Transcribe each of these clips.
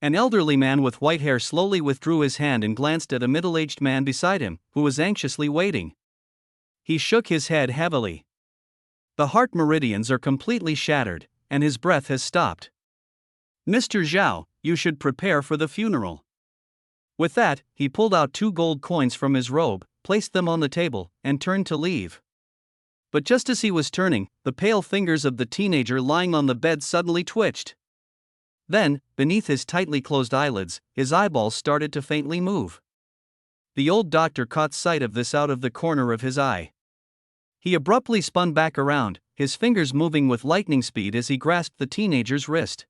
An elderly man with white hair slowly withdrew his hand and glanced at a middle-aged man beside him, who was anxiously waiting. He shook his head heavily. The heart meridians are completely shattered, and his breath has stopped. Mr. Zhao, you should prepare for the funeral. With that, he pulled out 2 gold coins from his robe, placed them on the table, and turned to leave. But just as he was turning, the pale fingers of the teenager lying on the bed suddenly twitched. Then, beneath his tightly closed eyelids, his eyeballs started to faintly move. The old doctor caught sight of this out of the corner of his eye. He abruptly spun back around, his fingers moving with lightning speed as he grasped the teenager's wrist.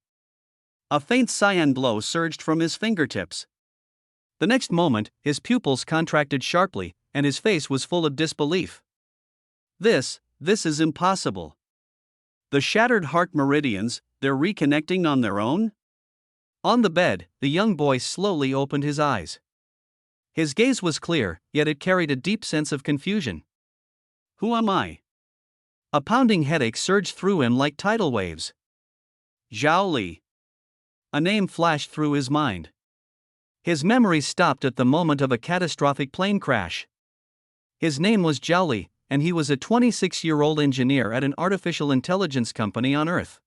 A faint cyan glow surged from his fingertips. The next moment, his pupils contracted sharply, and his face was full of disbelief. This is impossible. The shattered heart meridians, they're reconnecting on their own? On the bed, the young boy slowly opened his eyes. His gaze was clear, yet it carried a deep sense of confusion. Who am I? A pounding headache surged through him like tidal waves. Zhao Li. A name flashed through his mind. His memories stopped at the moment of a catastrophic plane crash. His name was Zhao Li, and he was a 26-year-old engineer at an artificial intelligence company on Earth.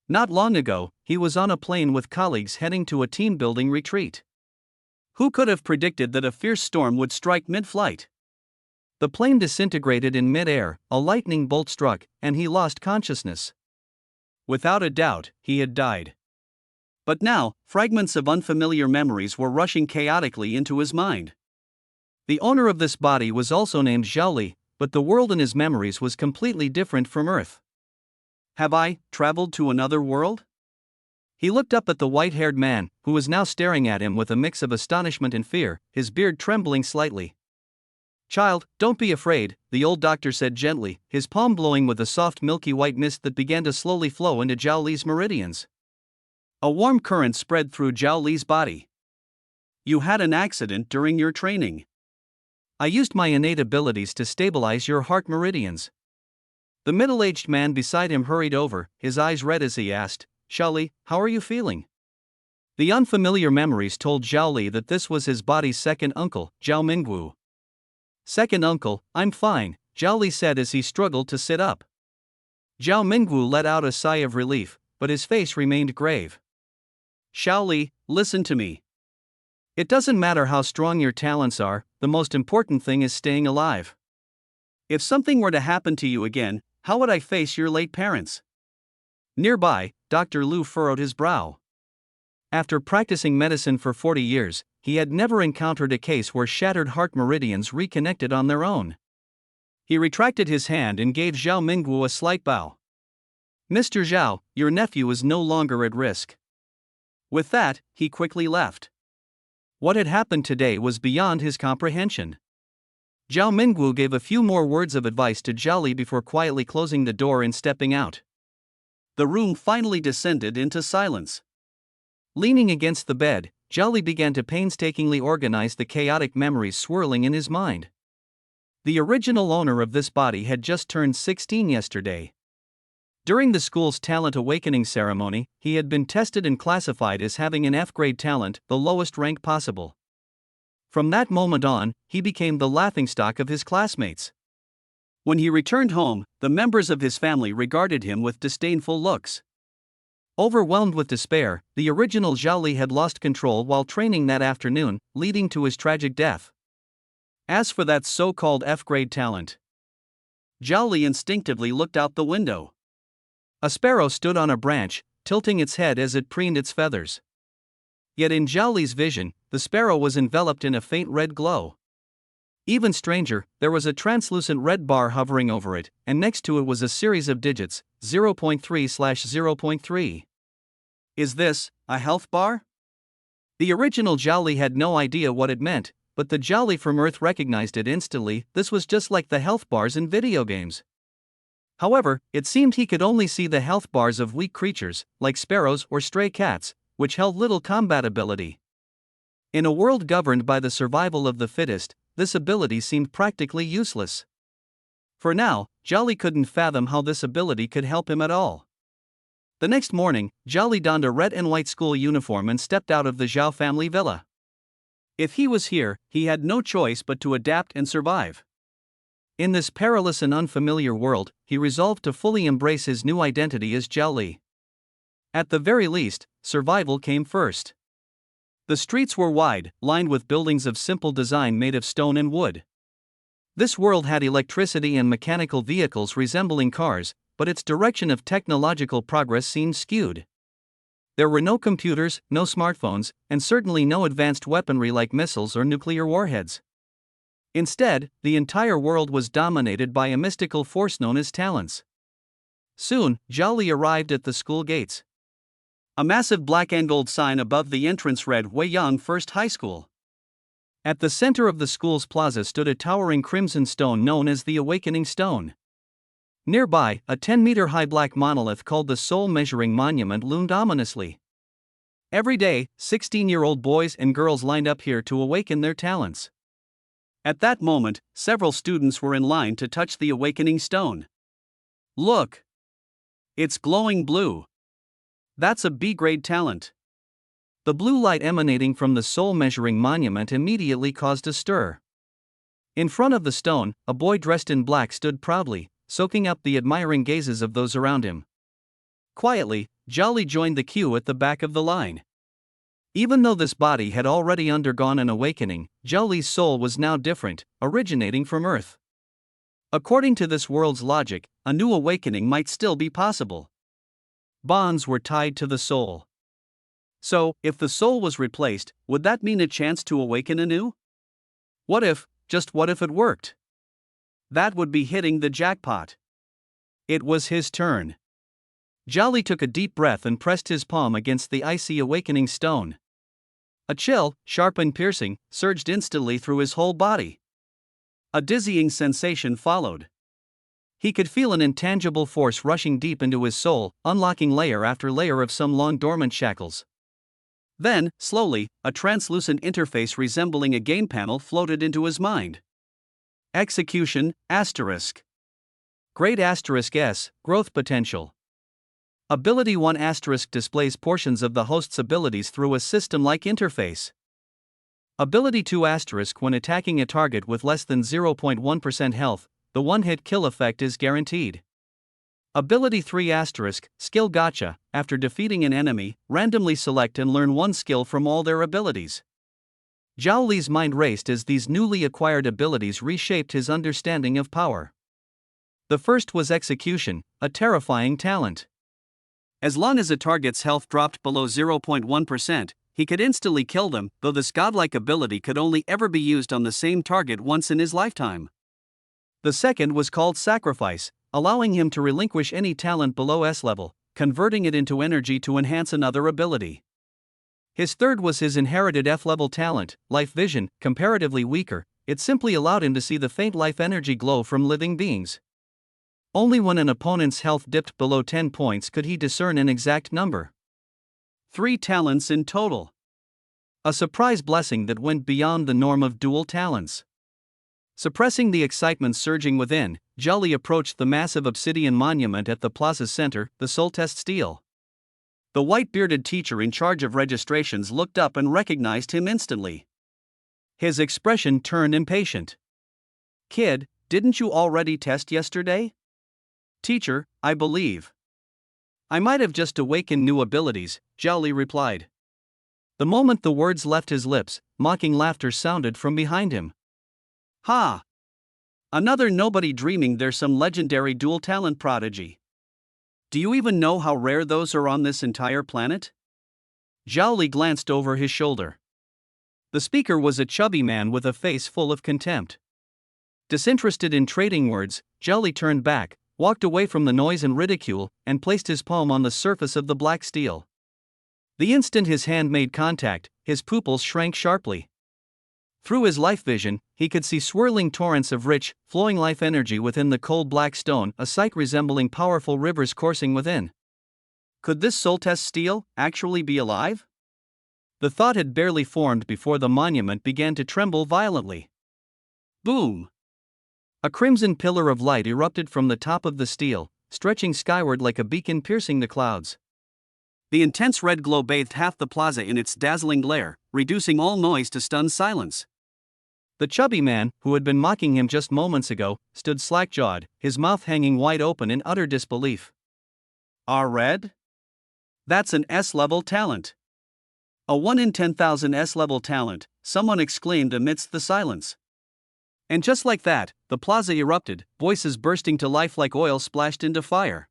Not long ago, he was on a plane with colleagues heading to a team-building retreat. Who could have predicted that a fierce storm would strike mid-flight? The plane disintegrated in mid-air, a lightning bolt struck, and he lost consciousness. Without a doubt, he had died. But now, fragments of unfamiliar memories were rushing chaotically into his mind. The owner of this body was also named Zhao Li, but the world in his memories was completely different from Earth. Have I traveled to another world? He looked up at the white-haired man, who was now staring at him with a mix of astonishment and fear, his beard trembling slightly. Child, don't be afraid, the old doctor said gently, his palm blowing with a soft milky white mist that began to slowly flow into Zhao Li's meridians. A warm current spread through Zhao Li's body. You had an accident during your training. I used my innate abilities to stabilize your heart meridians. The middle-aged man beside him hurried over, his eyes red as he asked, Zhao Li, how are you feeling? The unfamiliar memories told Zhao Li that this was his body's second uncle, Zhao Mingwu. Second uncle, I'm fine, Zhao Li said as he struggled to sit up. Zhao Mingwu let out a sigh of relief, but his face remained grave. Zhao Li, listen to me. It doesn't matter how strong your talents are, the most important thing is staying alive. If something were to happen to you again, how would I face your late parents? Nearby, Dr. Lu furrowed his brow. After practicing medicine for 40 years, he had never encountered a case where shattered heart meridians reconnected on their own. He retracted his hand and gave Zhao Mingwu a slight bow. Mr. Zhao, your nephew is no longer at risk. With that, he quickly left. What had happened today was beyond his comprehension. Zhao Mingwu gave a few more words of advice to Zhao Li before quietly closing the door and stepping out. The room finally descended into silence. Leaning against the bed, Zhao Li began to painstakingly organize the chaotic memories swirling in his mind. The original owner of this body had just turned 16 yesterday. During the school's talent awakening ceremony, he had been tested and classified as having an F-grade talent, the lowest rank possible. From that moment on, he became the laughingstock of his classmates. When he returned home, the members of his family regarded him with disdainful looks. Overwhelmed with despair, the original Zhao Li had lost control while training that afternoon, leading to his tragic death. As for that so-called F-grade talent, Zhao Li instinctively looked out the window. A sparrow stood on a branch, tilting its head as it preened its feathers. Yet in Zhao Li's vision, the sparrow was enveloped in a faint red glow. Even stranger, there was a translucent red bar hovering over it, and next to it was a series of digits, 0.3/0.3. Is this a health bar? The original Zhao Li had no idea what it meant, but the Zhao Li from Earth recognized it instantly. This was just like the health bars in video games. However, it seemed he could only see the health bars of weak creatures, like sparrows or stray cats, which held little combat ability. In a world governed by the survival of the fittest, this ability seemed practically useless. For now, Zhao Li couldn't fathom how this ability could help him at all. The next morning, Zhao Li donned a red and white school uniform and stepped out of the Zhao family villa. If he was here, he had no choice but to adapt and survive. In this perilous and unfamiliar world, he resolved to fully embrace his new identity as Zhao Li. At the very least, survival came first. The streets were wide, lined with buildings of simple design made of stone and wood. This world had electricity and mechanical vehicles resembling cars, but its direction of technological progress seemed skewed. There were no computers, no smartphones, and certainly no advanced weaponry like missiles or nuclear warheads. Instead, the entire world was dominated by a mystical force known as talents. Soon, Zhao Li arrived at the school gates. A massive black and gold sign above the entrance read Weiyang First High School. At the center of the school's plaza stood a towering crimson stone known as the Awakening Stone. Nearby, a 10-meter-high black monolith called the Soul Measuring Monument loomed ominously. Every day, 16-year-old boys and girls lined up here to awaken their talents. At that moment, several students were in line to touch the Awakening Stone. Look! It's glowing blue. That's a B-grade talent. The blue light emanating from the Soul Measuring Monument immediately caused a stir. In front of the stone, a boy dressed in black stood proudly, soaking up the admiring gazes of those around him. Quietly, Zhao Li joined the queue at the back of the line. Even though this body had already undergone an awakening, Zhao Li's soul was now different, originating from Earth. According to this world's logic, a new awakening might still be possible. Bonds were tied to the soul. So, if the soul was replaced, would that mean a chance to awaken anew? What if, just what if it worked? That would be hitting the jackpot. It was his turn. Zhao Li took a deep breath and pressed his palm against the icy awakening stone. A chill, sharp and piercing, surged instantly through his whole body. A dizzying sensation followed. He could feel an intangible force rushing deep into his soul, unlocking layer after layer of some long-dormant shackles. Then, slowly, a translucent interface resembling a game panel floated into his mind. Execution, asterisk. Grade asterisk S, growth potential. Ability 1 asterisk displays portions of the host's abilities through a system-like interface. Ability 2 asterisk when attacking a target with less than 0.1% health, the one-hit kill effect is guaranteed. Ability 3 asterisk, skill gacha, after defeating an enemy, randomly select and learn one skill from all their abilities. Zhao Li's mind raced as these newly acquired abilities reshaped his understanding of power. The first was execution, a terrifying talent. As long as a target's health dropped below 0.1%, he could instantly kill them, though this godlike ability could only ever be used on the same target once in his lifetime. The second was called sacrifice, allowing him to relinquish any talent below S level, converting it into energy to enhance another ability. His third was his inherited F-level talent, life vision, comparatively weaker. It simply allowed him to see the faint life energy glow from living beings. Only when an opponent's health dipped below 10 points could he discern an exact number. 3 talents in total. A surprise blessing that went beyond the norm of dual talents. Suppressing the excitement surging within, Zhao Li approached the massive obsidian monument at the plaza's center, the Soul Test Stele. The white-bearded teacher in charge of registrations looked up and recognized him instantly. His expression turned impatient. "Kid, didn't you already test yesterday?" "Teacher, I believe I might have just awakened new abilities," Zhao Li replied. The moment the words left his lips, mocking laughter sounded from behind him. "Ha! Another nobody dreaming there's some legendary dual talent prodigy. Do you even know how rare those are on this entire planet?" Zhao Li glanced over his shoulder. The speaker was a chubby man with a face full of contempt. Disinterested in trading words, Zhao Li turned back, walked away from the noise and ridicule, and placed his palm on the surface of the black steel. The instant his hand made contact, his pupils shrank sharply. Through his life vision, he could see swirling torrents of rich, flowing life energy within the cold black stone, a sight resembling powerful rivers coursing within. Could this Soul Test Stele actually be alive? The thought had barely formed before the monument began to tremble violently. Boom! A crimson pillar of light erupted from the top of the stele, stretching skyward like a beacon piercing the clouds. The intense red glow bathed half the plaza in its dazzling glare, reducing all noise to stunned silence. The chubby man, who had been mocking him just moments ago, stood slack-jawed, his mouth hanging wide open in utter disbelief. Red? That's an S-level talent. A 1 in 10,000 S-level talent, someone exclaimed amidst the silence. And just like that, the plaza erupted, voices bursting to life like oil splashed into fire.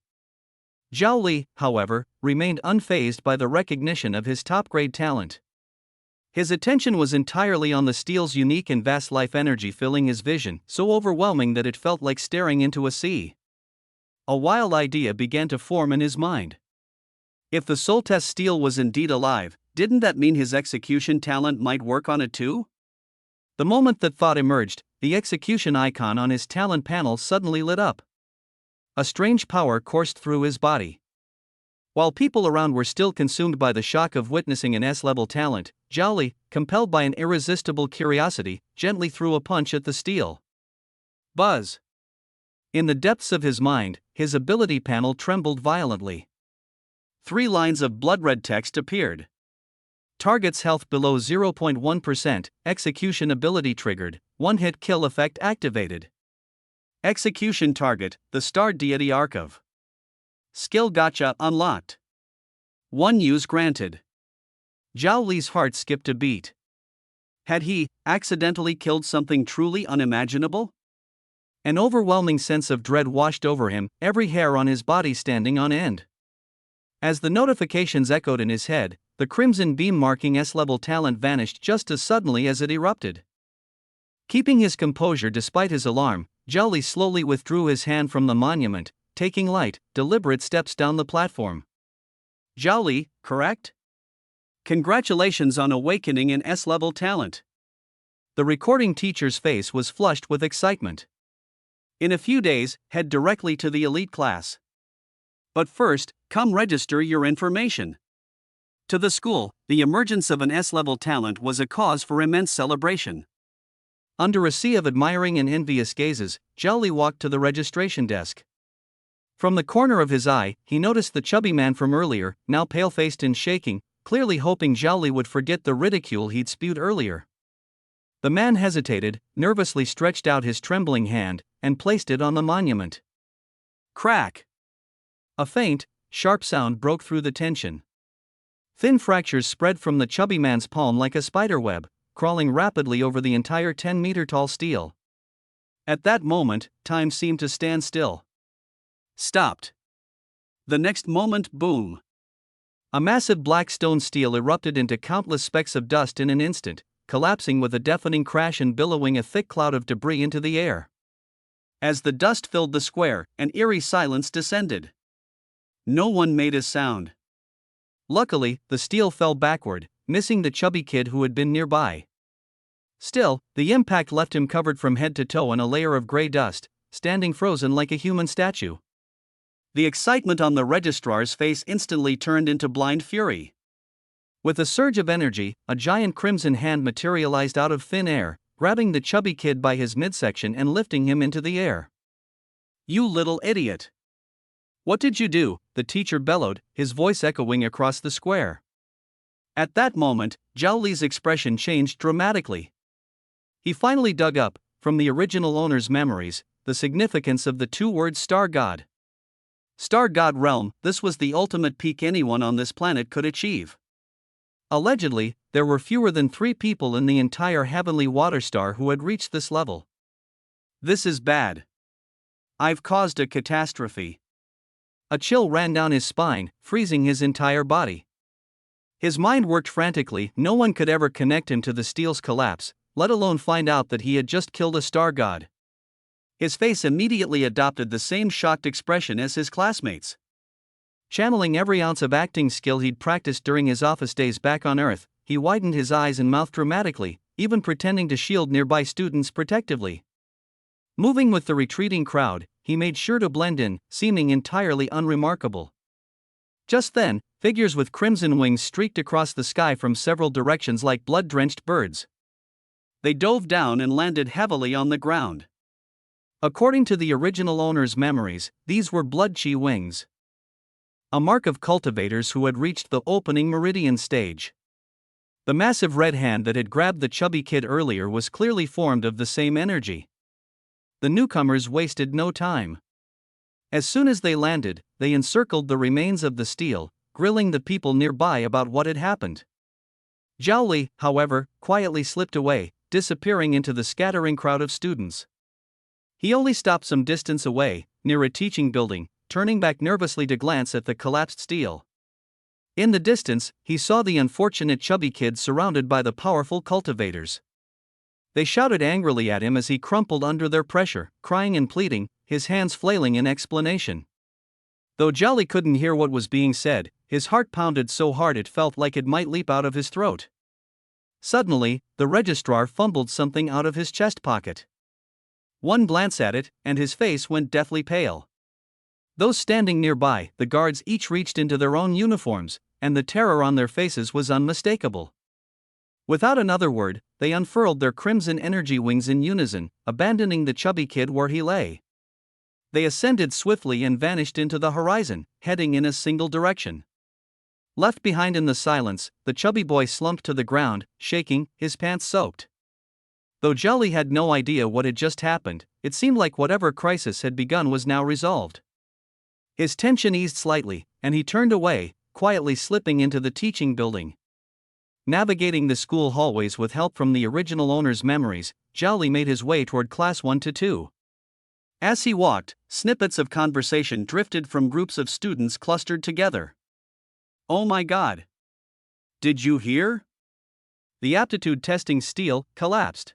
Zhao Li, however, remained unfazed by the recognition of his top-grade talent. His attention was entirely on the steel's unique and vast life energy filling his vision, so overwhelming that it felt like staring into a sea. A wild idea began to form in his mind. If the soul test steel was indeed alive, didn't that mean his execution talent might work on it too? The moment that thought emerged, the execution icon on his talent panel suddenly lit up. A strange power coursed through his body. While people around were still consumed by the shock of witnessing an S-level talent, Zhao Li, compelled by an irresistible curiosity, gently threw a punch at the steel. Buzz! In the depths of his mind, his ability panel trembled violently. 3 lines of blood-red text appeared. Target's health below 0.1%, execution ability triggered, one-hit kill effect activated. Execution target, the star deity Akaf. Skill gotcha unlocked. 1 use granted. Zhao Li's heart skipped a beat. Had he accidentally killed something truly unimaginable? An overwhelming sense of dread washed over him, every hair on his body standing on end. As the notifications echoed in his head, the crimson beam marking S-level talent vanished just as suddenly as it erupted. Keeping his composure despite his alarm, Zhao Li slowly withdrew his hand from the monument, taking light, deliberate steps down the platform. Zhao Li, correct? Congratulations on awakening an S-level talent. The recording teacher's face was flushed with excitement. In a few days, head directly to the elite class. But first, come register your information. To the school, the emergence of an S-level talent was a cause for immense celebration. Under a sea of admiring and envious gazes, Zhao Li walked to the registration desk. From the corner of his eye, he noticed the chubby man from earlier, now pale-faced and shaking, clearly hoping Zhao Li would forget the ridicule he'd spewed earlier. The man hesitated, nervously stretched out his trembling hand, and placed it on the monument. Crack! A faint, sharp sound broke through the tension. Thin fractures spread from the chubby man's palm like a spiderweb, crawling rapidly over the entire 10-meter-tall steel. At that moment, time seemed to stand still. Stopped. The next moment, boom! A massive black stone steel erupted into countless specks of dust in an instant, collapsing with a deafening crash and billowing a thick cloud of debris into the air. As the dust filled the square, an eerie silence descended. No one made a sound. Luckily, the steel fell backward, missing the chubby kid who had been nearby. Still, the impact left him covered from head to toe in a layer of gray dust, standing frozen like a human statue. The excitement on the registrar's face instantly turned into blind fury. With a surge of energy, a giant crimson hand materialized out of thin air, grabbing the chubby kid by his midsection and lifting him into the air. You little idiot! What did you do? The teacher bellowed, his voice echoing across the square. At that moment, Zhao Li's expression changed dramatically. He finally dug up, from the original owner's memories, the significance of the 2 words Star God. Star God realm, this was the ultimate peak anyone on this planet could achieve. Allegedly, there were fewer than 3 people in the entire heavenly water star who had reached this level. This is bad. I've caused a catastrophe. A chill ran down his spine, freezing his entire body. His mind worked frantically, no one could ever connect him to the steel's collapse, let alone find out that he had just killed a star god. His face immediately adopted the same shocked expression as his classmates. Channeling every ounce of acting skill he'd practiced during his office days back on Earth, he widened his eyes and mouth dramatically, even pretending to shield nearby students protectively. Moving with the retreating crowd, he made sure to blend in, seeming entirely unremarkable. Just then, figures with crimson wings streaked across the sky from several directions like blood-drenched birds. They dove down and landed heavily on the ground. According to the original owner's memories, these were blood-chi wings. a mark of cultivators who had reached the opening meridian stage. The massive red hand that had grabbed the chubby kid earlier was clearly formed of the same energy. The newcomers wasted no time. As soon as they landed, they encircled the remains of the steel, grilling the people nearby about what had happened. Zhao Li, however, quietly slipped away, disappearing into the scattering crowd of students. He only stopped some distance away, near a teaching building, turning back nervously to glance at the collapsed steel. In the distance, he saw the unfortunate chubby kid surrounded by the powerful cultivators. They shouted angrily at him as he crumpled under their pressure, crying and pleading, his hands flailing in explanation. Though Zhao Li couldn't hear what was being said, his heart pounded so hard it felt like it might leap out of his throat. Suddenly, the registrar fumbled something out of his chest pocket. One glance at it, and his face went deathly pale. Those standing nearby, the guards, each reached into their own uniforms, and the terror on their faces was unmistakable. Without another word, they unfurled their crimson energy wings in unison, abandoning the chubby kid where he lay. They ascended swiftly and vanished into the horizon, heading in a single direction. Left behind in the silence, the chubby boy slumped to the ground, shaking, his pants soaked. Though Zhao Li had no idea what had just happened, it seemed like whatever crisis had begun was now resolved. His tension eased slightly, and he turned away, quietly slipping into the teaching building. Navigating the school hallways with help from the original owner's memories, Zhao Li made his way toward class 1-2. As he walked, snippets of conversation drifted from groups of students clustered together. "Oh my God! Did you hear? The aptitude testing steel collapsed.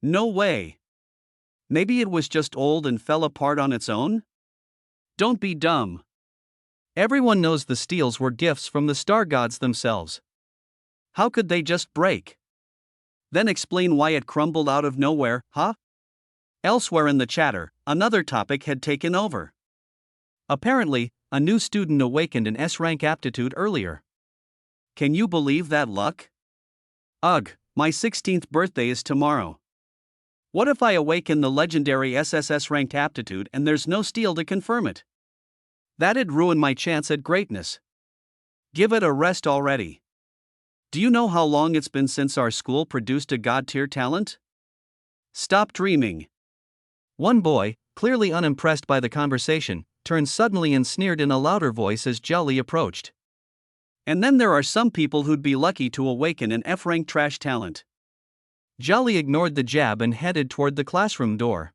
No way. Maybe it was just old and fell apart on its own? Don't be dumb. Everyone knows the steels were gifts from the star gods themselves. How could they just break? Then explain why it crumbled out of nowhere, huh?" Elsewhere in the chatter, another topic had taken over. Apparently, a new student awakened an S-rank aptitude earlier. "Can you believe that luck? Ugh, my 16th birthday is tomorrow. What if I awaken the legendary SSS-ranked aptitude and there's no steel to confirm it? That'd ruin my chance at greatness. Give it a rest already. Do you know how long it's been since our school produced a god-tier talent? Stop dreaming." One boy, clearly unimpressed by the conversation, turned suddenly and sneered in a louder voice as Zhao Li approached. "And then there are some people who'd be lucky to awaken an F-rank trash talent." Zhao Li ignored the jab and headed toward the classroom door.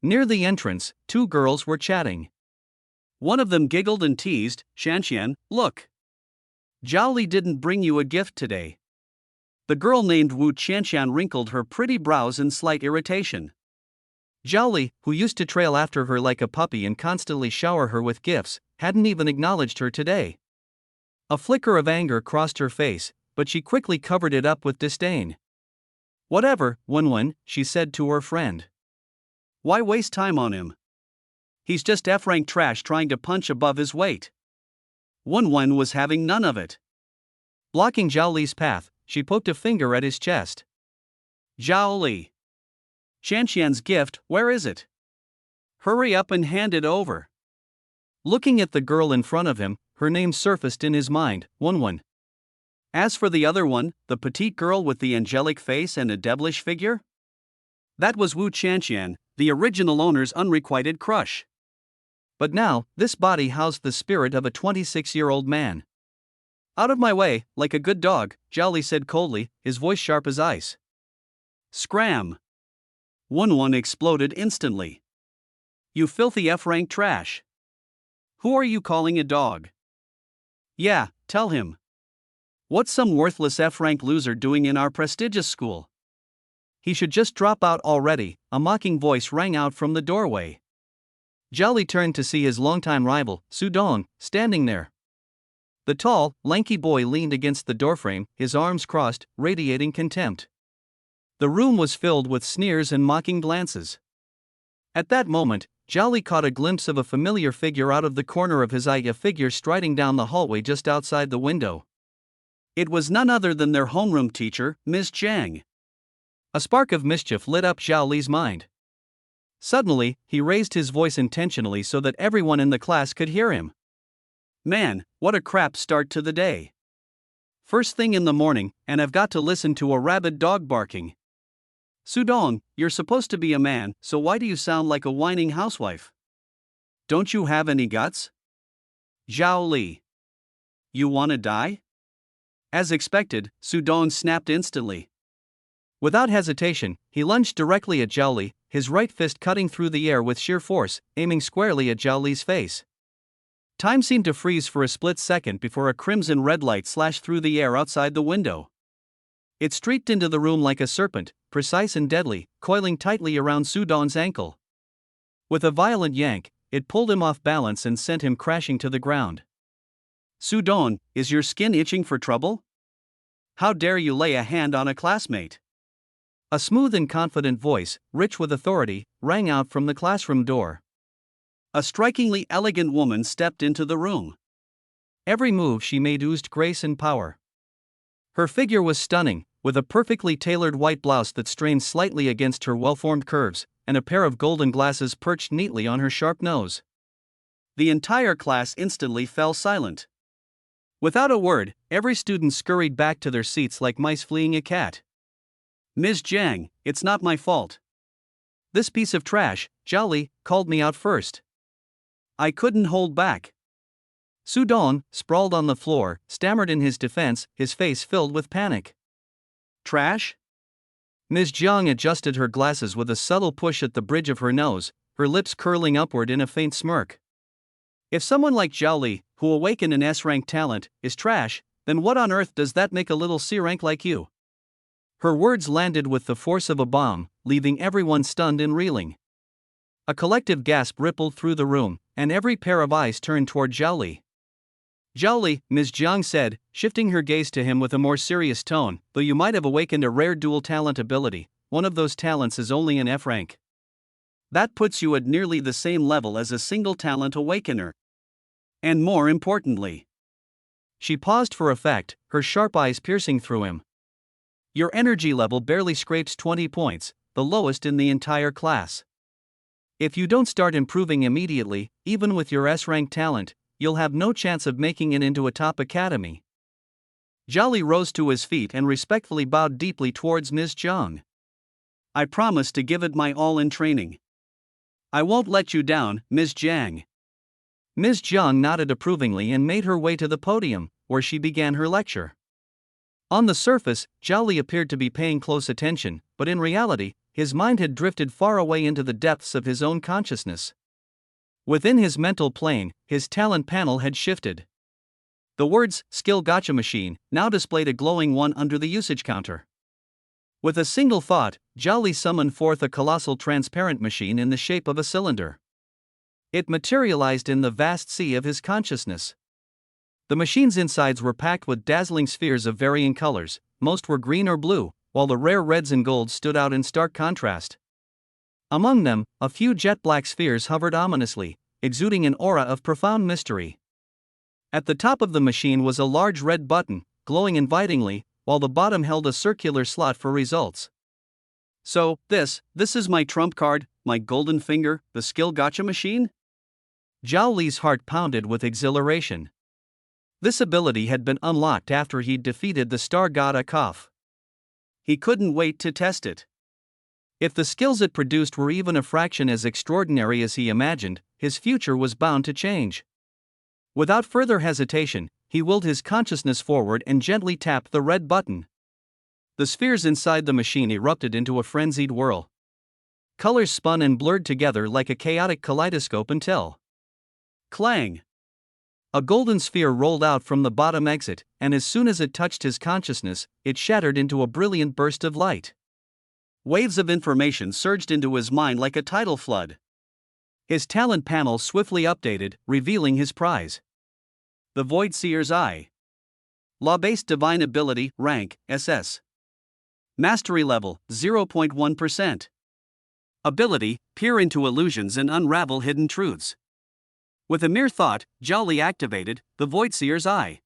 Near the entrance, two girls were chatting. One of them giggled and teased, "Shanxian, look. Zhao Li didn't bring you a gift today." The girl named Wu Qianshan wrinkled her pretty brows in slight irritation. Zhao Li, who used to trail after her like a puppy and constantly shower her with gifts, hadn't even acknowledged her today. A flicker of anger crossed her face, but she quickly covered it up with disdain. "Whatever, Wen," she said to her friend. "Why waste time on him? He's just F-rank trash trying to punch above his weight." Wen was having none of it. Blocking Zhao Li's path, she poked a finger at his chest. "Zhao Li. Shanxian's gift, where is it? Hurry up and hand it over." Looking at the girl in front of him, her name surfaced in his mind, Wen. As for the other one, the petite girl with the angelic face and a devilish figure? That was Wu Qianshan, the original owner's unrequited crush. But now, this body housed the spirit of a 26-year-old man. "Out of my way, like a good dog," Zhao Li said coldly, his voice sharp as ice. Scram! Wen exploded instantly. "You filthy F-rank trash. Who are you calling a dog? Yeah, tell him. What's some worthless F-rank loser doing in our prestigious school? He should just drop out already," a mocking voice rang out from the doorway. Zhao Li turned to see his longtime rival, Su Dong, standing there. The tall, lanky boy leaned against the doorframe, his arms crossed, radiating contempt. The room was filled with sneers and mocking glances. At that moment, Zhao Li caught a glimpse of a familiar figure out of the corner of his eye, a figure striding down the hallway just outside the window. It was none other than their homeroom teacher, Ms. Zhang. A spark of mischief lit up Zhao Li's mind. Suddenly, he raised his voice intentionally so that everyone in the class could hear him. Man, what a crap start to the day. First thing in the morning, and I've got to listen to a rabid dog barking. Sudong, you're supposed to be a man, so why do you sound like a whining housewife? Don't you have any guts? Zhao Li. You wanna die? As expected, Sudong snapped instantly. Without hesitation, he lunged directly at Zhao Li, his right fist cutting through the air with sheer force, aiming squarely at Zhao Li's face. Time seemed to freeze for a split second before a crimson red light slashed through the air outside the window. It streaked into the room like a serpent, precise and deadly, coiling tightly around Sudong's ankle. With a violent yank, it pulled him off balance and sent him crashing to the ground. Sudong, is your skin itching for trouble? How dare you lay a hand on a classmate? A smooth and confident voice, rich with authority, rang out from the classroom door. A strikingly elegant woman stepped into the room. Every move she made oozed grace and power. Her figure was stunning, with a perfectly tailored white blouse that strained slightly against her well-formed curves, and a pair of golden glasses perched neatly on her sharp nose. The entire class instantly fell silent. Without a word, every student scurried back to their seats like mice fleeing a cat. Ms. Jiang, it's not my fault. This piece of trash, Zhao Li, called me out first. I couldn't hold back. Sudong, sprawled on the floor, stammered in his defense, his face filled with panic. Trash? Ms. Jiang adjusted her glasses with a subtle push at the bridge of her nose, her lips curling upward in a faint smirk. If someone like Zhao Li, who awakened an S-rank talent, is trash, then what on earth does that make a little C-rank like you? Her words landed with the force of a bomb, leaving everyone stunned and reeling. A collective gasp rippled through the room, and every pair of eyes turned toward Zhao Li. Zhao Li, Ms. Jiang said, shifting her gaze to him with a more serious tone, though you might have awakened a rare dual talent ability, one of those talents is only an F rank. That puts you at nearly the same level as a single talent awakener. And more importantly. She paused for effect, her sharp eyes piercing through him. Your energy level barely scrapes 20 points, the lowest in the entire class. If you don't start improving immediately, even with your S-rank talent, you'll have no chance of making it into a top academy. Zhao Li rose to his feet and respectfully bowed deeply towards Ms. Jiang. I promise to give it my all in training. I won't let you down, Ms. Jiang. Ms. Jiang nodded approvingly and made her way to the podium, where she began her lecture. On the surface, Zhao Li appeared to be paying close attention, but in reality, his mind had drifted far away into the depths of his own consciousness. Within his mental plane, his talent panel had shifted. The words, Skill Gotcha Machine, now displayed a glowing 1 under the usage counter. With a single thought, Zhao Li summoned forth a colossal transparent machine in the shape of a cylinder. It materialized in the vast sea of his consciousness. The machine's insides were packed with dazzling spheres of varying colors, most were green or blue, while the rare reds and golds stood out in stark contrast. Among them, a few jet-black spheres hovered ominously, exuding an aura of profound mystery. At the top of the machine was a large red button, glowing invitingly, while the bottom held a circular slot for results. So, this is my trump card, my golden finger, the Skill Gotcha Machine? Zhao Li's heart pounded with exhilaration. This ability had been unlocked after he'd defeated the star god Akaf. He couldn't wait to test it. If the skills it produced were even a fraction as extraordinary as he imagined, his future was bound to change. Without further hesitation, he willed his consciousness forward and gently tapped the red button. The spheres inside the machine erupted into a frenzied whirl. Colors spun and blurred together like a chaotic kaleidoscope until... Clang! A golden sphere rolled out from the bottom exit, and as soon as it touched his consciousness, it shattered into a brilliant burst of light. Waves of information surged into his mind like a tidal flood. His talent panel swiftly updated, revealing his prize. The Void Seer's Eye. Law-based divine ability, rank, SS. Mastery level, 0.1%. Ability, peer into illusions and unravel hidden truths. With a mere thought, Zhao Li activated the Void Seer's Eye.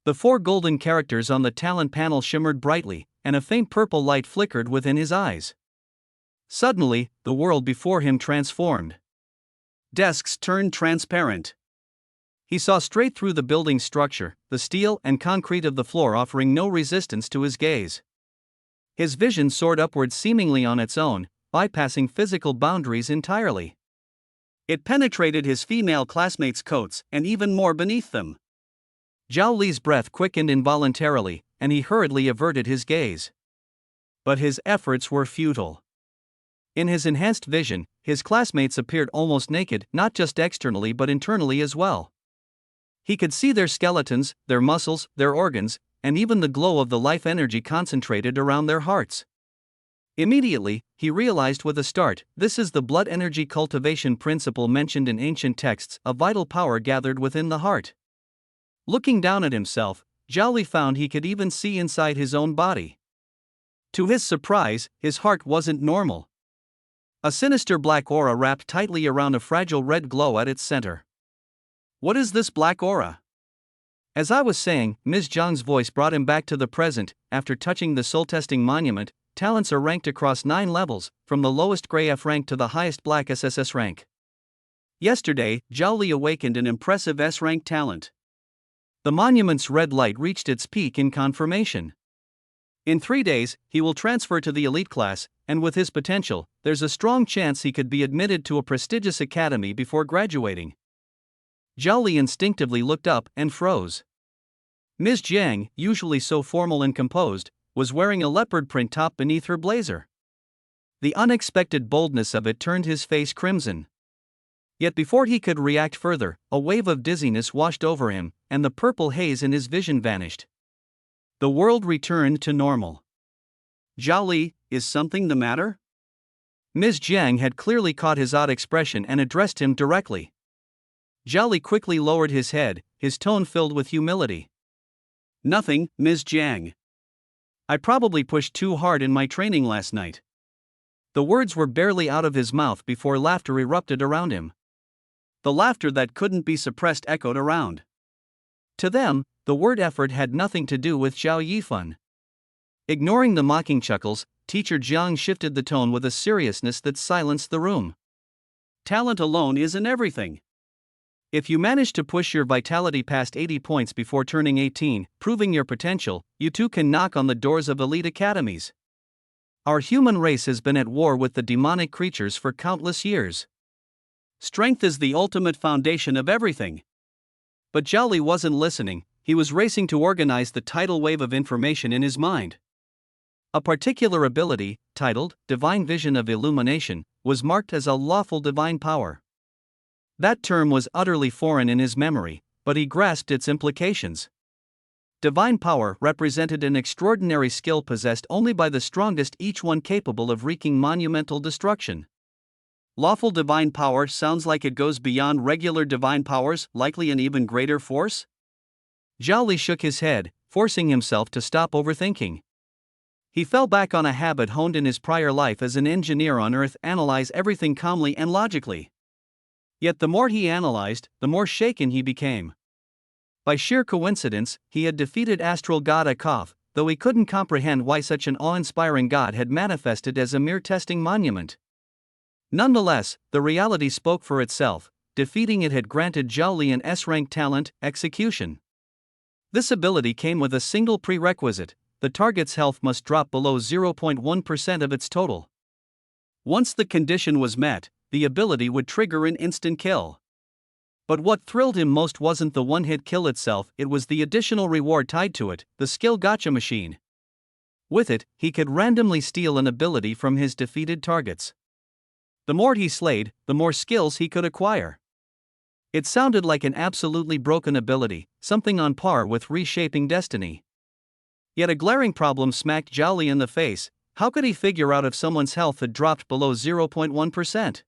The 4 golden characters on the talent panel shimmered brightly, and a faint purple light flickered within his eyes. Suddenly, the world before him transformed. Desks turned transparent. He saw straight through the building's structure, the steel and concrete of the floor offering no resistance to his gaze. His vision soared upward seemingly on its own, bypassing physical boundaries entirely. It penetrated his female classmates' coats and even more beneath them. Zhao Li's breath quickened involuntarily, and he hurriedly averted his gaze. But his efforts were futile. In his enhanced vision, his classmates appeared almost naked, not just externally but internally as well. He could see their skeletons, their muscles, their organs, and even the glow of the life energy concentrated around their hearts. Immediately, he realized with a start, this is the blood energy cultivation principle mentioned in ancient texts, a vital power gathered within the heart. Looking down at himself, Zhao Li found he could even see inside his own body. To his surprise, his heart wasn't normal. A sinister black aura wrapped tightly around a fragile red glow at its center. What is this black aura? As I was saying, Ms. Zhang's voice brought him back to the present. After touching the soul-testing monument, talents are ranked across 9 levels, from the lowest gray F rank to the highest black SSS rank. Yesterday, Zhao Li awakened an impressive S rank talent. The monument's red light reached its peak in confirmation. In 3 days, he will transfer to the elite class, and with his potential, there's a strong chance he could be admitted to a prestigious academy before graduating. Zhao Li instinctively looked up and froze. Ms. Jiang, usually so formal and composed, was wearing a leopard print top beneath her blazer. The unexpected boldness of it turned his face crimson. Yet before he could react further, a wave of dizziness washed over him, and the purple haze in his vision vanished. The world returned to normal. Zhao Li, is something the matter? Ms. Jiang had clearly caught his odd expression and addressed him directly. Zhao Li quickly lowered his head, his tone filled with humility. Nothing, Ms. Jiang. I probably pushed too hard in my training last night. The words were barely out of his mouth before laughter erupted around him. The laughter that couldn't be suppressed echoed around. To them, the word effort had nothing to do with Zhao Yifan. Ignoring the mocking chuckles, Teacher Jiang shifted the tone with a seriousness that silenced the room. Talent alone isn't everything. If you manage to push your vitality past 80 points before turning 18, proving your potential, you too can knock on the doors of elite academies. Our human race has been at war with the demonic creatures for countless years. Strength is the ultimate foundation of everything. But Zhao Li wasn't listening, he was racing to organize the tidal wave of information in his mind. A particular ability, titled Divine Vision of Illumination, was marked as a lawful divine power. That term was utterly foreign in his memory, but he grasped its implications. Divine power represented an extraordinary skill possessed only by the strongest, each one capable of wreaking monumental destruction. Lawful divine power sounds like it goes beyond regular divine powers, likely an even greater force? Zhao Li shook his head, forcing himself to stop overthinking. He fell back on a habit honed in his prior life as an engineer on Earth: analyze everything calmly and logically. Yet the more he analyzed, the more shaken he became. By sheer coincidence, he had defeated astral god Akaf, though he couldn't comprehend why such an awe-inspiring god had manifested as a mere testing monument. Nonetheless, the reality spoke for itself. Defeating it had granted Zhao Li an S-rank talent, execution. This ability came with a single prerequisite: the target's health must drop below 0.1% of its total. Once the condition was met, the ability would trigger an instant kill. But what thrilled him most wasn't the one-hit kill itself, it was the additional reward tied to it, the skill gotcha machine. With it, he could randomly steal an ability from his defeated targets. The more he slayed, the more skills he could acquire. It sounded like an absolutely broken ability, something on par with reshaping destiny. Yet a glaring problem smacked Zhao Li in the face: how could he figure out if someone's health had dropped below 0.1%?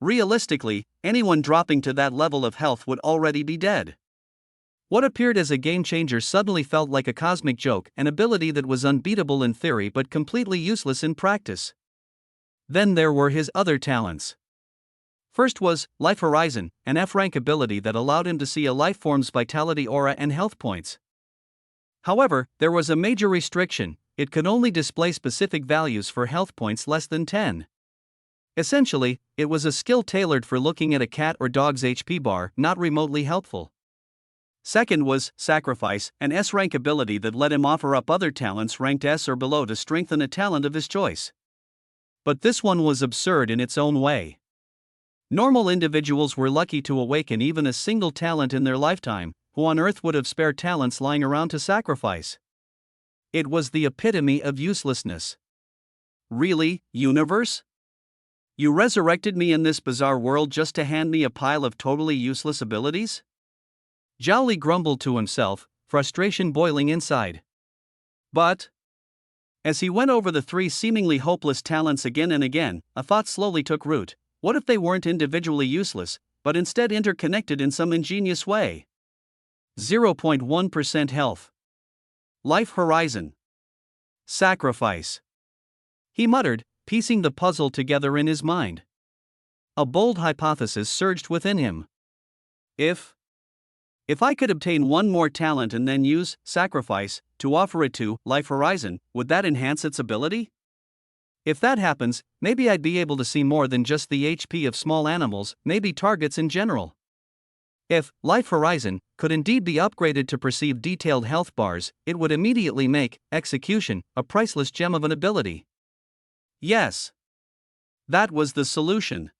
Realistically, anyone dropping to that level of health would already be dead. What appeared as a game-changer suddenly felt like a cosmic joke, an ability that was unbeatable in theory but completely useless in practice. Then there were his other talents. First was Life Horizon, an F-rank ability that allowed him to see a lifeform's vitality aura and health points. However, there was a major restriction: it could only display specific values for health points less than 10. Essentially, it was a skill tailored for looking at a cat or dog's HP bar, not remotely helpful. Second was sacrifice, an S-rank ability that let him offer up other talents ranked S or below to strengthen a talent of his choice. But this one was absurd in its own way. Normal individuals were lucky to awaken even a single talent in their lifetime. Who on earth would have spare talents lying around to sacrifice? It was the epitome of uselessness. Really, universe? You resurrected me in this bizarre world just to hand me a pile of totally useless abilities? Zhao Li grumbled to himself, frustration boiling inside. But, as he went over the three seemingly hopeless talents again and again, a thought slowly took root. What if they weren't individually useless, but instead interconnected in some ingenious way? 0.1% health. Life horizon. Sacrifice. He muttered, piecing the puzzle together in his mind. A bold hypothesis surged within him. If I could obtain one more talent and then use sacrifice to offer it to Life Horizon, would that enhance its ability? If that happens, maybe I'd be able to see more than just the HP of small animals, maybe targets in general. If Life Horizon could indeed be upgraded to perceive detailed health bars, it would immediately make execution a priceless gem of an ability. Yes. That was the solution.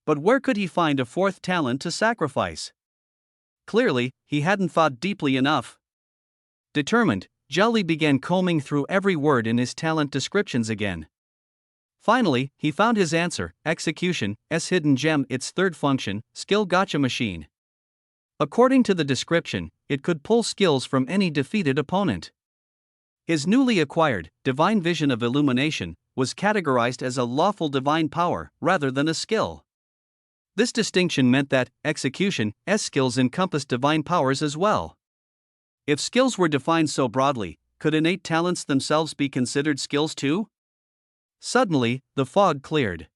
But where could he find a fourth talent to sacrifice? Clearly, he hadn't thought deeply enough. Determined, Zhao Li began combing through every word in his talent descriptions again. Finally, he found his answer: execution, S hidden gem, its third function, skill gotcha machine. According to the description, it could pull skills from any defeated opponent. His newly acquired divine vision of illumination was categorized as a lawful divine power rather than a skill. This distinction meant that execution S skills encompassed divine powers as well. If skills were defined so broadly, could innate talents themselves be considered skills too? Suddenly, the fog cleared.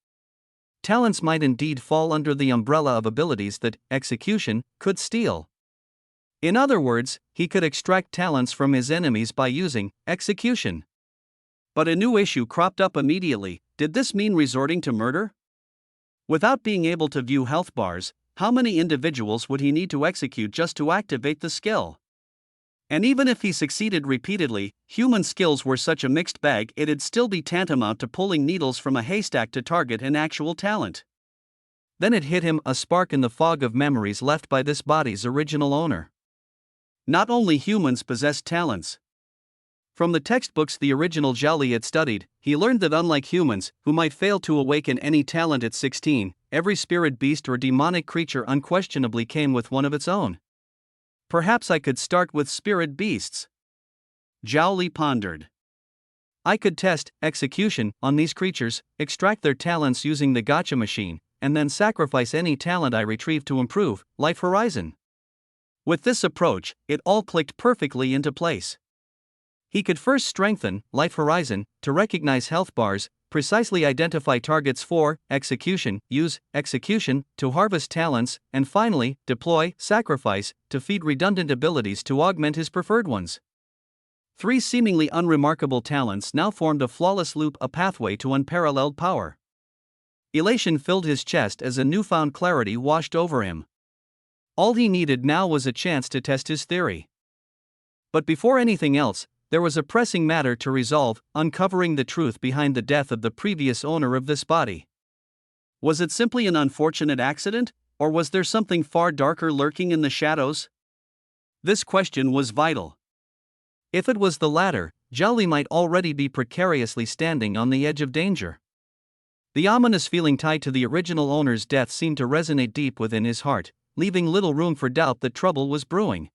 Talents might indeed fall under the umbrella of abilities that execution could steal. In other words, he could extract talents from his enemies by using execution. But a new issue cropped up immediately. Did this mean resorting to murder? Without being able to view health bars, how many individuals would he need to execute just to activate the skill? And even if he succeeded repeatedly, human skills were such a mixed bag, it'd still be tantamount to pulling needles from a haystack to target an actual talent. Then it hit him, a spark in the fog of memories left by this body's original owner. Not only humans possess talents. From the textbooks the original Zhao Li had studied, he learned that unlike humans, who might fail to awaken any talent at 16, every spirit beast or demonic creature unquestionably came with one of its own. Perhaps I could start with spirit beasts. Zhao Li pondered. I could test execution on these creatures, extract their talents using the gotcha machine, and then sacrifice any talent I retrieve to improve Life Horizon. With this approach, it all clicked perfectly into place. He could first strengthen Life Horizon to recognize health bars, precisely identify targets for execution, use execution to harvest talents, and finally, deploy sacrifice to feed redundant abilities to augment his preferred ones. Three seemingly unremarkable talents now formed a flawless loop, a pathway to unparalleled power. Elation filled his chest as a newfound clarity washed over him. All he needed now was a chance to test his theory. But before anything else, there was a pressing matter to resolve: uncovering the truth behind the death of the previous owner of this body. Was it simply an unfortunate accident, or was there something far darker lurking in the shadows? This question was vital. If it was the latter, Zhao Li might already be precariously standing on the edge of danger. The ominous feeling tied to the original owner's death seemed to resonate deep within his heart, leaving little room for doubt that trouble was brewing.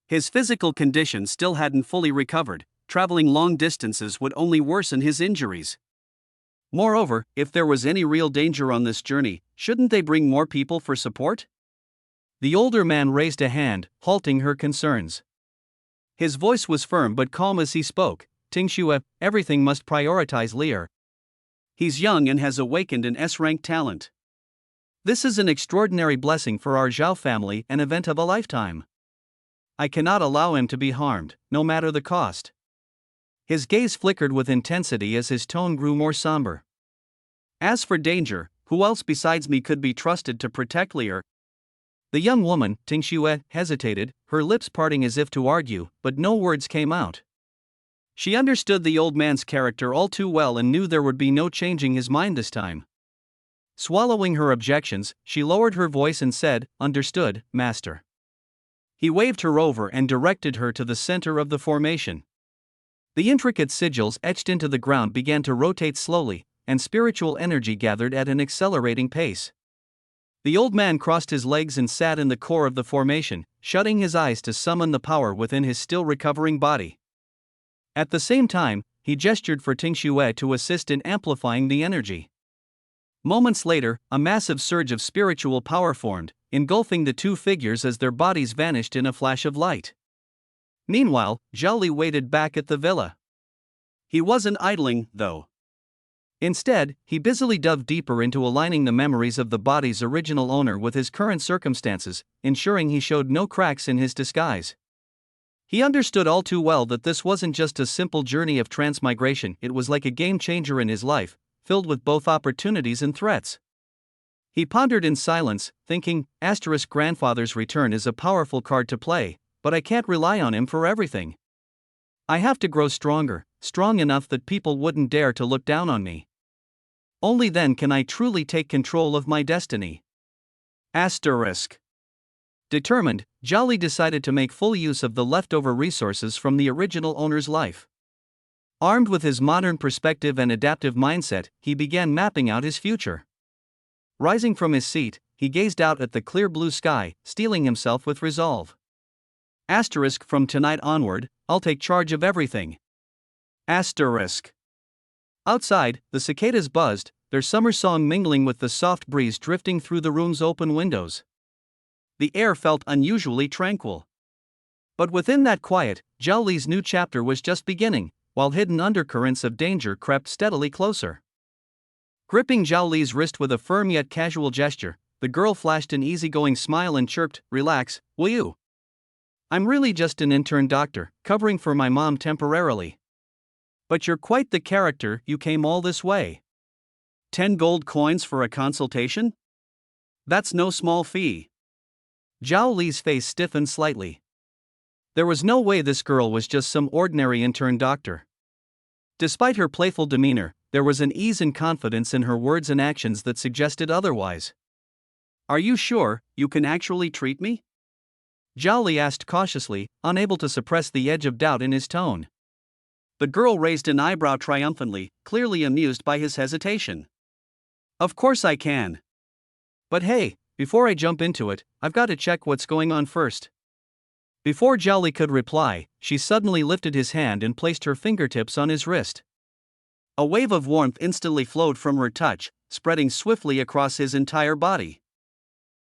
His physical condition still hadn't fully recovered. Traveling long distances would only worsen his injuries. Moreover, if there was any real danger on this journey, shouldn't they bring more people for support? The older man raised a hand, halting her concerns. His voice was firm but calm as he spoke. Tingxue, everything must prioritize Lear. He's young and has awakened an S-rank talent. This is an extraordinary blessing for our Zhao family, an event of a lifetime. I cannot allow him to be harmed, no matter the cost. His gaze flickered with intensity as his tone grew more somber. As for danger, who else besides me could be trusted to protect Lear? The young woman, Tingxue, hesitated, her lips parting as if to argue, but no words came out. She understood the old man's character all too well and knew there would be no changing his mind this time. Swallowing her objections, she lowered her voice and said, "Understood, master." He waved her over and directed her to the center of the formation. The intricate sigils etched into the ground began to rotate slowly, and spiritual energy gathered at an accelerating pace. The old man crossed his legs and sat in the core of the formation, shutting his eyes to summon the power within his still recovering body. At the same time, he gestured for Tingxue to assist in amplifying the energy. Moments later, a massive surge of spiritual power formed, engulfing the two figures as their bodies vanished in a flash of light. Meanwhile, Zhao Li waited back at the villa. He wasn't idling, though. Instead, he busily dove deeper into aligning the memories of the body's original owner with his current circumstances, ensuring he showed no cracks in his disguise. He understood all too well that this wasn't just a simple journey of transmigration, it was like a game changer in his life, filled with both opportunities and threats. He pondered in silence, thinking, grandfather's return is a powerful card to play, but I can't rely on him for everything. I have to grow stronger, strong enough that people wouldn't dare to look down on me. Only then can I truly take control of my destiny. Determined, Zhao Li decided to make full use of the leftover resources from the original owner's life. Armed with his modern perspective and adaptive mindset, he began mapping out his future. Rising from his seat, he gazed out at the clear blue sky, steeling himself with resolve. From tonight onward, I'll take charge of everything. Outside, the cicadas buzzed, their summer song mingling with the soft breeze drifting through the room's open windows. The air felt unusually tranquil. But within that quiet, Zhao Li's new chapter was just beginning, while hidden undercurrents of danger crept steadily closer. Gripping Zhao Li's wrist with a firm yet casual gesture, the girl flashed an easygoing smile and chirped, "Relax, will you? I'm really just an intern doctor, covering for my mom temporarily. But you're quite the character, you came all this way. 10 gold coins for a consultation? That's no small fee." Zhao Li's face stiffened slightly. There was no way this girl was just some ordinary intern doctor. Despite her playful demeanor, there was an ease and confidence in her words and actions that suggested otherwise. "Are you sure you can actually treat me?" Zhao Li asked cautiously, unable to suppress the edge of doubt in his tone. The girl raised an eyebrow triumphantly, clearly amused by his hesitation. "Of course I can. But hey, before I jump into it, I've got to check what's going on first." Before Zhao Li could reply, she suddenly lifted his hand and placed her fingertips on his wrist. A wave of warmth instantly flowed from her touch, spreading swiftly across his entire body.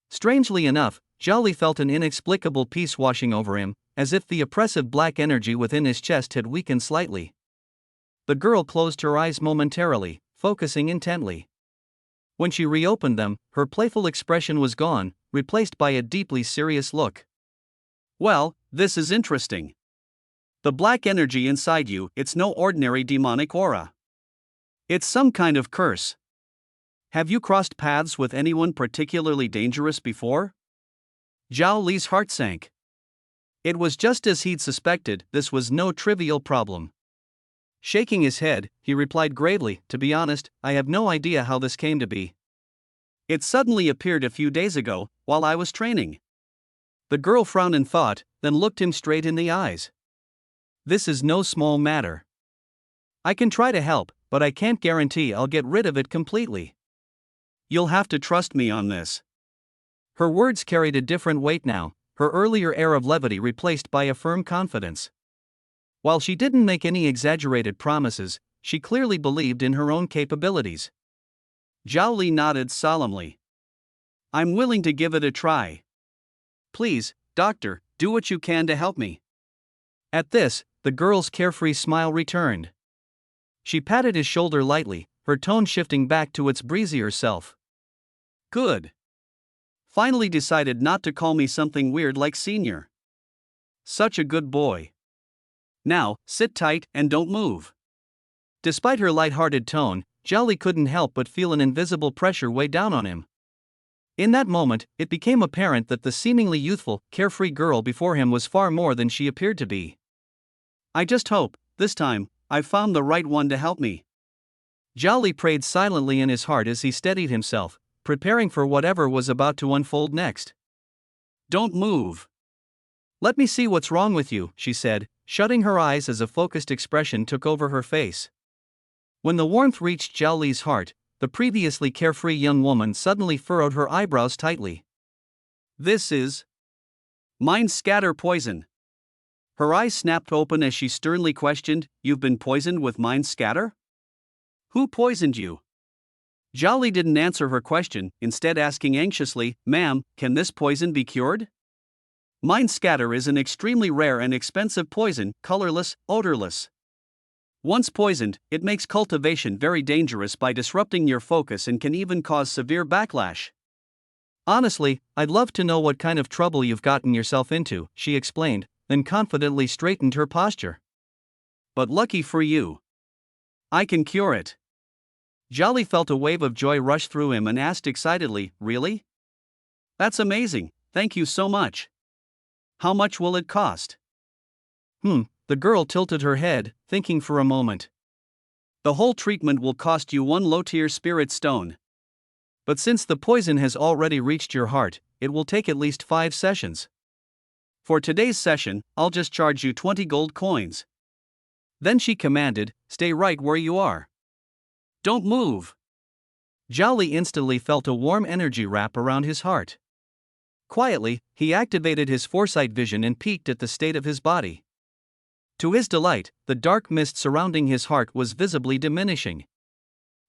Strangely enough, Zhao Li felt an inexplicable peace washing over him, as if the oppressive black energy within his chest had weakened slightly. The girl closed her eyes momentarily, focusing intently. When she reopened them, her playful expression was gone, replaced by a deeply serious look. "Well, this is interesting. The black energy inside you, it's no ordinary demonic aura. It's some kind of curse. Have you crossed paths with anyone particularly dangerous before?" Zhao Li's heart sank. It was just as he'd suspected, this was no trivial problem. Shaking his head, he replied gravely, "To be honest, I have no idea how this came to be. It suddenly appeared a few days ago, while I was training." The girl frowned in thought, then looked him straight in the eyes. "This is no small matter. I can try to help, but I can't guarantee I'll get rid of it completely." "You'll have to trust me on this." Her words carried a different weight now, her earlier air of levity replaced by a firm confidence. While she didn't make any exaggerated promises, she clearly believed in her own capabilities. Zhao Li nodded solemnly. "I'm willing to give it a try. Please, doctor, do what you can to help me." At this, the girl's carefree smile returned. She patted his shoulder lightly, her tone shifting back to its breezier self. "Good. Finally decided not to call me something weird like senior. Such a good boy. Now, sit tight and don't move." Despite her light-hearted tone, Zhao Li couldn't help but feel an invisible pressure weigh down on him. In that moment, it became apparent that the seemingly youthful, carefree girl before him was far more than she appeared to be. I just hope, this time, I've found the right one to help me. Zhao Li prayed silently in his heart as he steadied himself, preparing for whatever was about to unfold next. Don't move. Let me see what's wrong with you, she said, shutting her eyes as a focused expression took over her face. When the warmth reached Zhao Li's heart, the previously carefree young woman suddenly furrowed her eyebrows tightly. This is mind scatter poison. Her eyes snapped open as she sternly questioned, You've been poisoned with mind scatter? Who poisoned you? Zhao Li didn't answer her question, instead asking anxiously, Ma'am, can this poison be cured? Mind scatter is an extremely rare and expensive poison, colorless, odorless. Once poisoned, it makes cultivation very dangerous by disrupting your focus and can even cause severe backlash. Honestly, I'd love to know what kind of trouble you've gotten yourself into, she explained, then confidently straightened her posture. But lucky for you, I can cure it. Zhao Li felt a wave of joy rush through him and asked excitedly, Really? That's amazing, thank you so much. How much will it cost? The girl tilted her head, thinking for a moment. The whole treatment will cost you 1 low-tier spirit stone. But since the poison has already reached your heart, it will take at least 5 sessions. For today's session, I'll just charge you 20 gold coins. Then she commanded, Stay right where you are. Don't move. Zhao Li instantly felt a warm energy wrap around his heart. Quietly, he activated his foresight vision and peeked at the state of his body. To his delight, the dark mist surrounding his heart was visibly diminishing.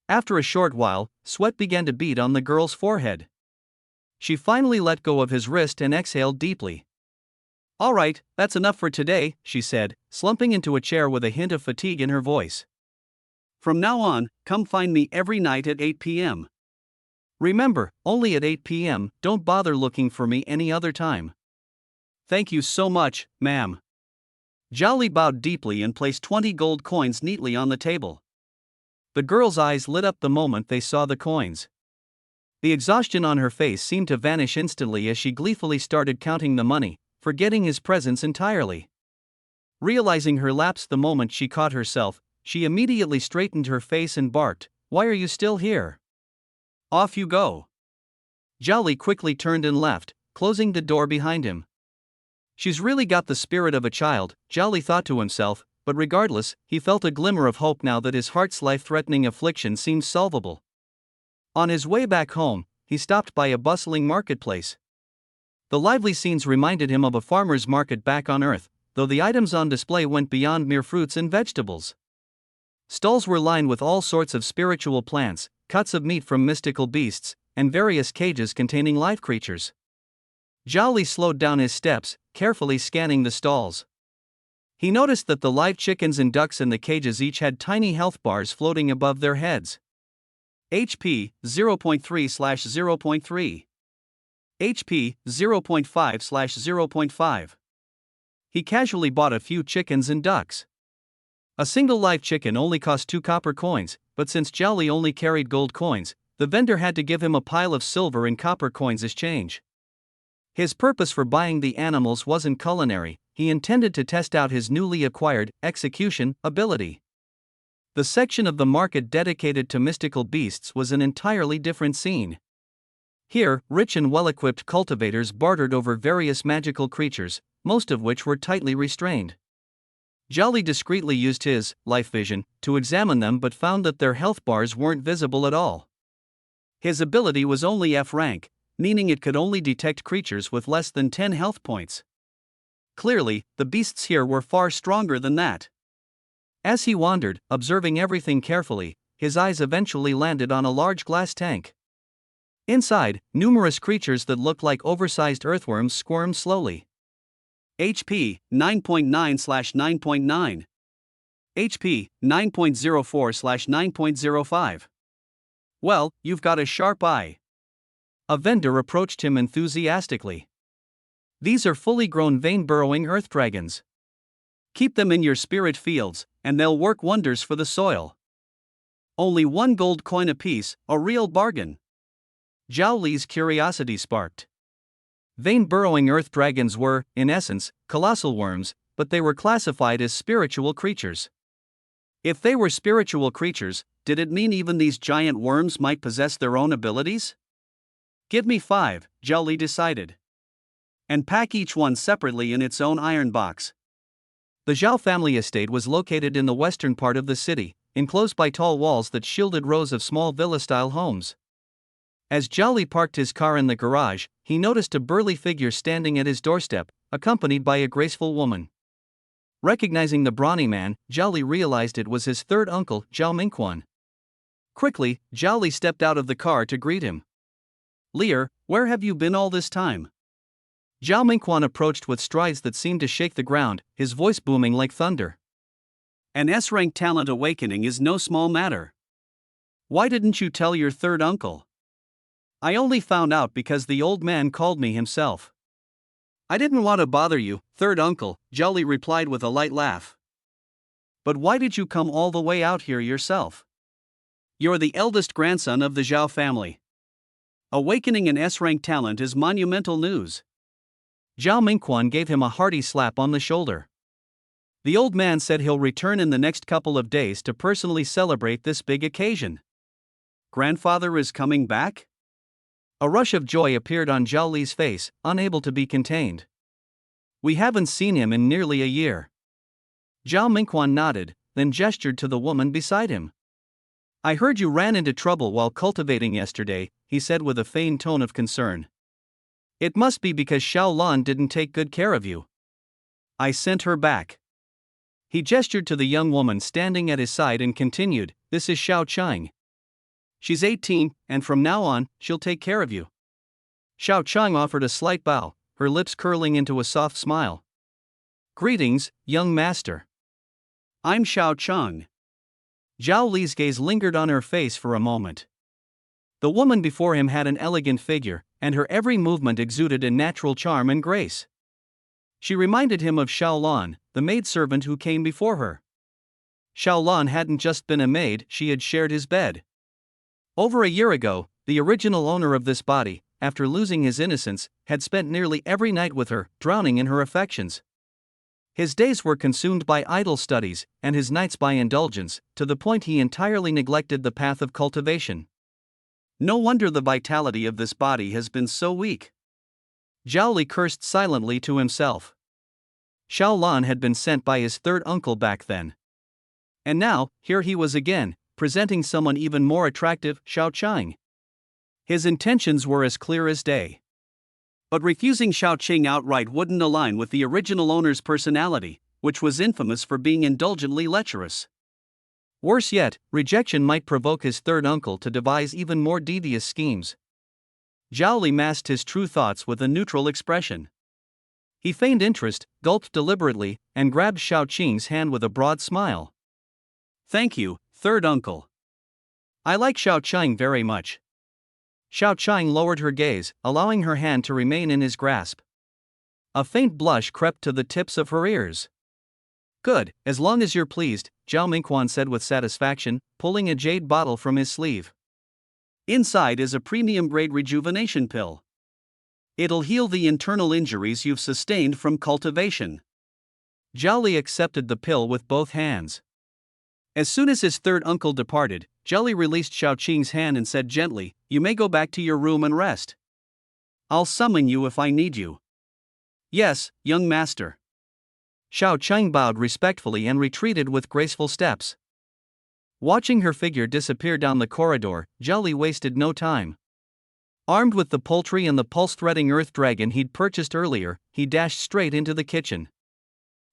After a short while, sweat began to bead on the girl's forehead. She finally let go of his wrist and exhaled deeply. All right, that's enough for today, she said, slumping into a chair with a hint of fatigue in her voice. From now on, come find me every night at 8 p.m. Remember, only at 8 p.m., don't bother looking for me any other time. Thank you so much, ma'am. Zhao Li bowed deeply and placed 20 gold coins neatly on the table. The girl's eyes lit up the moment they saw the coins. The exhaustion on her face seemed to vanish instantly as she gleefully started counting the money, forgetting his presence entirely. Realizing her lapse the moment she caught herself, she immediately straightened her face and barked, Why are you still here? Off you go. Zhao Li quickly turned and left, closing the door behind him. She's really got the spirit of a child, Zhao Li thought to himself, but regardless, he felt a glimmer of hope now that his heart's life-threatening affliction seemed solvable. On his way back home, he stopped by a bustling marketplace. The lively scenes reminded him of a farmer's market back on Earth, though the items on display went beyond mere fruits and vegetables. Stalls were lined with all sorts of spiritual plants, cuts of meat from mystical beasts, and various cages containing live creatures. Zhao Li slowed down his steps, carefully scanning the stalls. He noticed that the live chickens and ducks in the cages each had tiny health bars floating above their heads. HP 0.3/0.3. HP 0.5/0.5. He casually bought a few chickens and ducks. A single live chicken only cost 2 copper coins, but since Zhao Li only carried gold coins, the vendor had to give him a pile of silver and copper coins as change. His purpose for buying the animals wasn't culinary, he intended to test out his newly acquired execution ability. The section of the market dedicated to mystical beasts was an entirely different scene. Here, rich and well-equipped cultivators bartered over various magical creatures, most of which were tightly restrained. Zhao Li discreetly used his life vision to examine them but found that their health bars weren't visible at all. His ability was only F rank, meaning it could only detect creatures with less than 10 health points. Clearly, the beasts here were far stronger than that. As he wandered, observing everything carefully, his eyes eventually landed on a large glass tank. Inside, numerous creatures that looked like oversized earthworms squirmed slowly. HP 9.9/9.9. HP 9.04/9.05. Well, you've got a sharp eye. A vendor approached him enthusiastically. These are fully grown vein-burrowing earth dragons. Keep them in your spirit fields, and they'll work wonders for the soil. Only 1 gold coin apiece, a real bargain. Zhao Li's curiosity sparked. Vein-burrowing earth dragons were, in essence, colossal worms, but they were classified as spiritual creatures. If they were spiritual creatures, did it mean even these giant worms might possess their own abilities? Give me 5, Zhao Li decided. And pack each one separately in its own iron box. The Zhao family estate was located in the western part of the city, enclosed by tall walls that shielded rows of small villa-style homes. As Zhao Li parked his car in the garage, he noticed a burly figure standing at his doorstep, accompanied by a graceful woman. Recognizing the brawny man, Zhao Li realized it was his third uncle, Zhao Mingquan. Quickly, Zhao Li stepped out of the car to greet him. Lear, where have you been all this time? Zhao Mingquan approached with strides that seemed to shake the ground, his voice booming like thunder. An S-rank talent awakening is no small matter. Why didn't you tell your third uncle? I only found out because the old man called me himself. I didn't want to bother you, third uncle, Zhao Li replied with a light laugh. But why did you come all the way out here yourself? You're the eldest grandson of the Zhao family. Awakening an S-rank talent is monumental news. Zhao Mingquan gave him a hearty slap on the shoulder. The old man said he'll return in the next couple of days to personally celebrate this big occasion. Grandfather is coming back? A rush of joy appeared on Zhao Li's face, unable to be contained. We haven't seen him in nearly a year. Zhao Mingquan nodded, then gestured to the woman beside him. I heard you ran into trouble while cultivating yesterday, he said with a feigned tone of concern. It must be because Xiao Lan didn't take good care of you. I sent her back. He gestured to the young woman standing at his side and continued, This is Xiao Chang. She's 18, and from now on, she'll take care of you. Xiao Chang offered a slight bow, her lips curling into a soft smile. Greetings, young master. I'm Xiao Chang. Zhao Li's gaze lingered on her face for a moment. The woman before him had an elegant figure, and her every movement exuded a natural charm and grace. She reminded him of Xiao Lan, the maidservant who came before her. Xiao Lan hadn't just been a maid, she had shared his bed. Over a year ago, the original owner of this body, after losing his innocence, had spent nearly every night with her, drowning in her affections. His days were consumed by idle studies, and his nights by indulgence, to the point he entirely neglected the path of cultivation. No wonder the vitality of this body has been so weak. Zhao Li cursed silently to himself. Xiao Lan had been sent by his third uncle back then. And now, here he was again, presenting someone even more attractive, Xiao Chang. His intentions were as clear as day. But refusing Xiao Chang outright wouldn't align with the original owner's personality, which was infamous for being indulgently lecherous. Worse yet, rejection might provoke his third uncle to devise even more devious schemes. Zhao Li masked his true thoughts with a neutral expression. He feigned interest, gulped deliberately, and grabbed Xiao Chang's hand with a broad smile. Thank you, third uncle. I like Xiao Chang very much. Xiao Chang lowered her gaze, allowing her hand to remain in his grasp. A faint blush crept to the tips of her ears. Good, as long as you're pleased, Zhao Mingquan said with satisfaction, pulling a jade bottle from his sleeve. Inside is a premium-grade rejuvenation pill. It'll heal the internal injuries you've sustained from cultivation. Zhao Li accepted the pill with both hands. As soon as his third uncle departed, Zhao Li released Xiao Qing's hand and said gently, You may go back to your room and rest. I'll summon you if I need you. Yes, young master. Xiao Chang bowed respectfully and retreated with graceful steps. Watching her figure disappear down the corridor, Zhao Li wasted no time. Armed with the poultry and the pulse-threading earth dragon he'd purchased earlier, he dashed straight into the kitchen.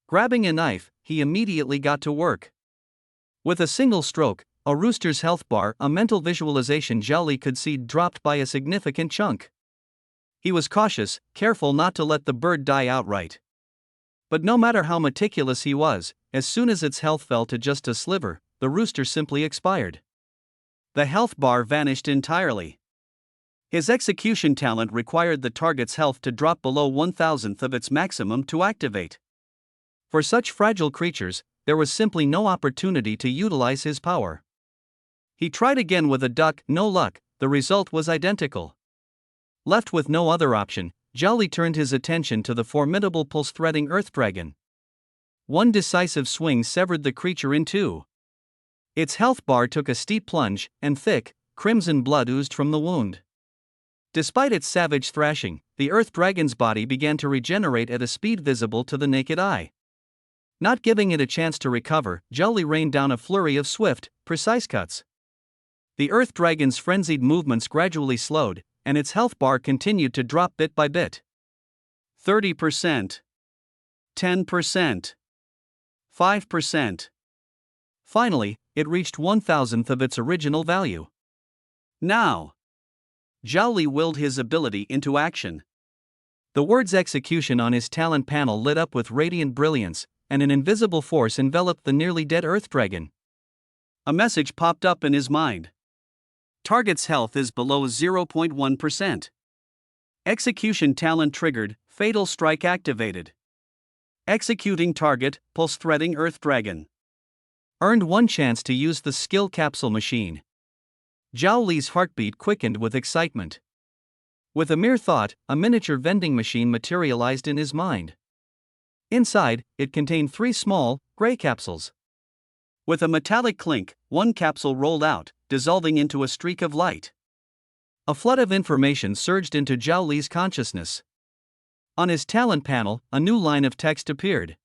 Grabbing a knife, he immediately got to work. With a single stroke, a rooster's health bar, a mental visualization Zhao Li could see dropped by a significant chunk. He was cautious, careful not to let the bird die outright. But no matter how meticulous he was, as soon as its health fell to just a sliver, the rooster simply expired. The health bar vanished entirely. His execution talent required the target's health to drop below 1,000th of its maximum to activate. For such fragile creatures, there was simply no opportunity to utilize his power. He tried again with a duck, no luck, the result was identical. Left with no other option, Zhao Li turned his attention to the formidable pulse-threading earth dragon. One decisive swing severed the creature in two. Its health bar took a steep plunge, and thick, crimson blood oozed from the wound. Despite its savage thrashing, the earth dragon's body began to regenerate at a speed visible to the naked eye. Not giving it a chance to recover, Zhao Li rained down a flurry of swift, precise cuts. The earth dragon's frenzied movements gradually slowed, and its health bar continued to drop bit by bit. 30%. 10%. 5%. Finally, it reached 1/1000th of its original value. Now, Zhao Li willed his ability into action. The word's execution on his talent panel lit up with radiant brilliance, and an invisible force enveloped the nearly dead earth dragon. A message popped up in his mind. Target's health is below 0.1%. Execution talent triggered, fatal strike activated. Executing target, pulse-threading earth dragon. Earned one chance to use the skill capsule machine. Zhao Li's heartbeat quickened with excitement. With a mere thought, a miniature vending machine materialized in his mind. Inside, it contained 3 small, gray capsules. With a metallic clink, one capsule rolled out, dissolving into a streak of light. A flood of information surged into Zhao Li's consciousness. On his talent panel, a new line of text appeared.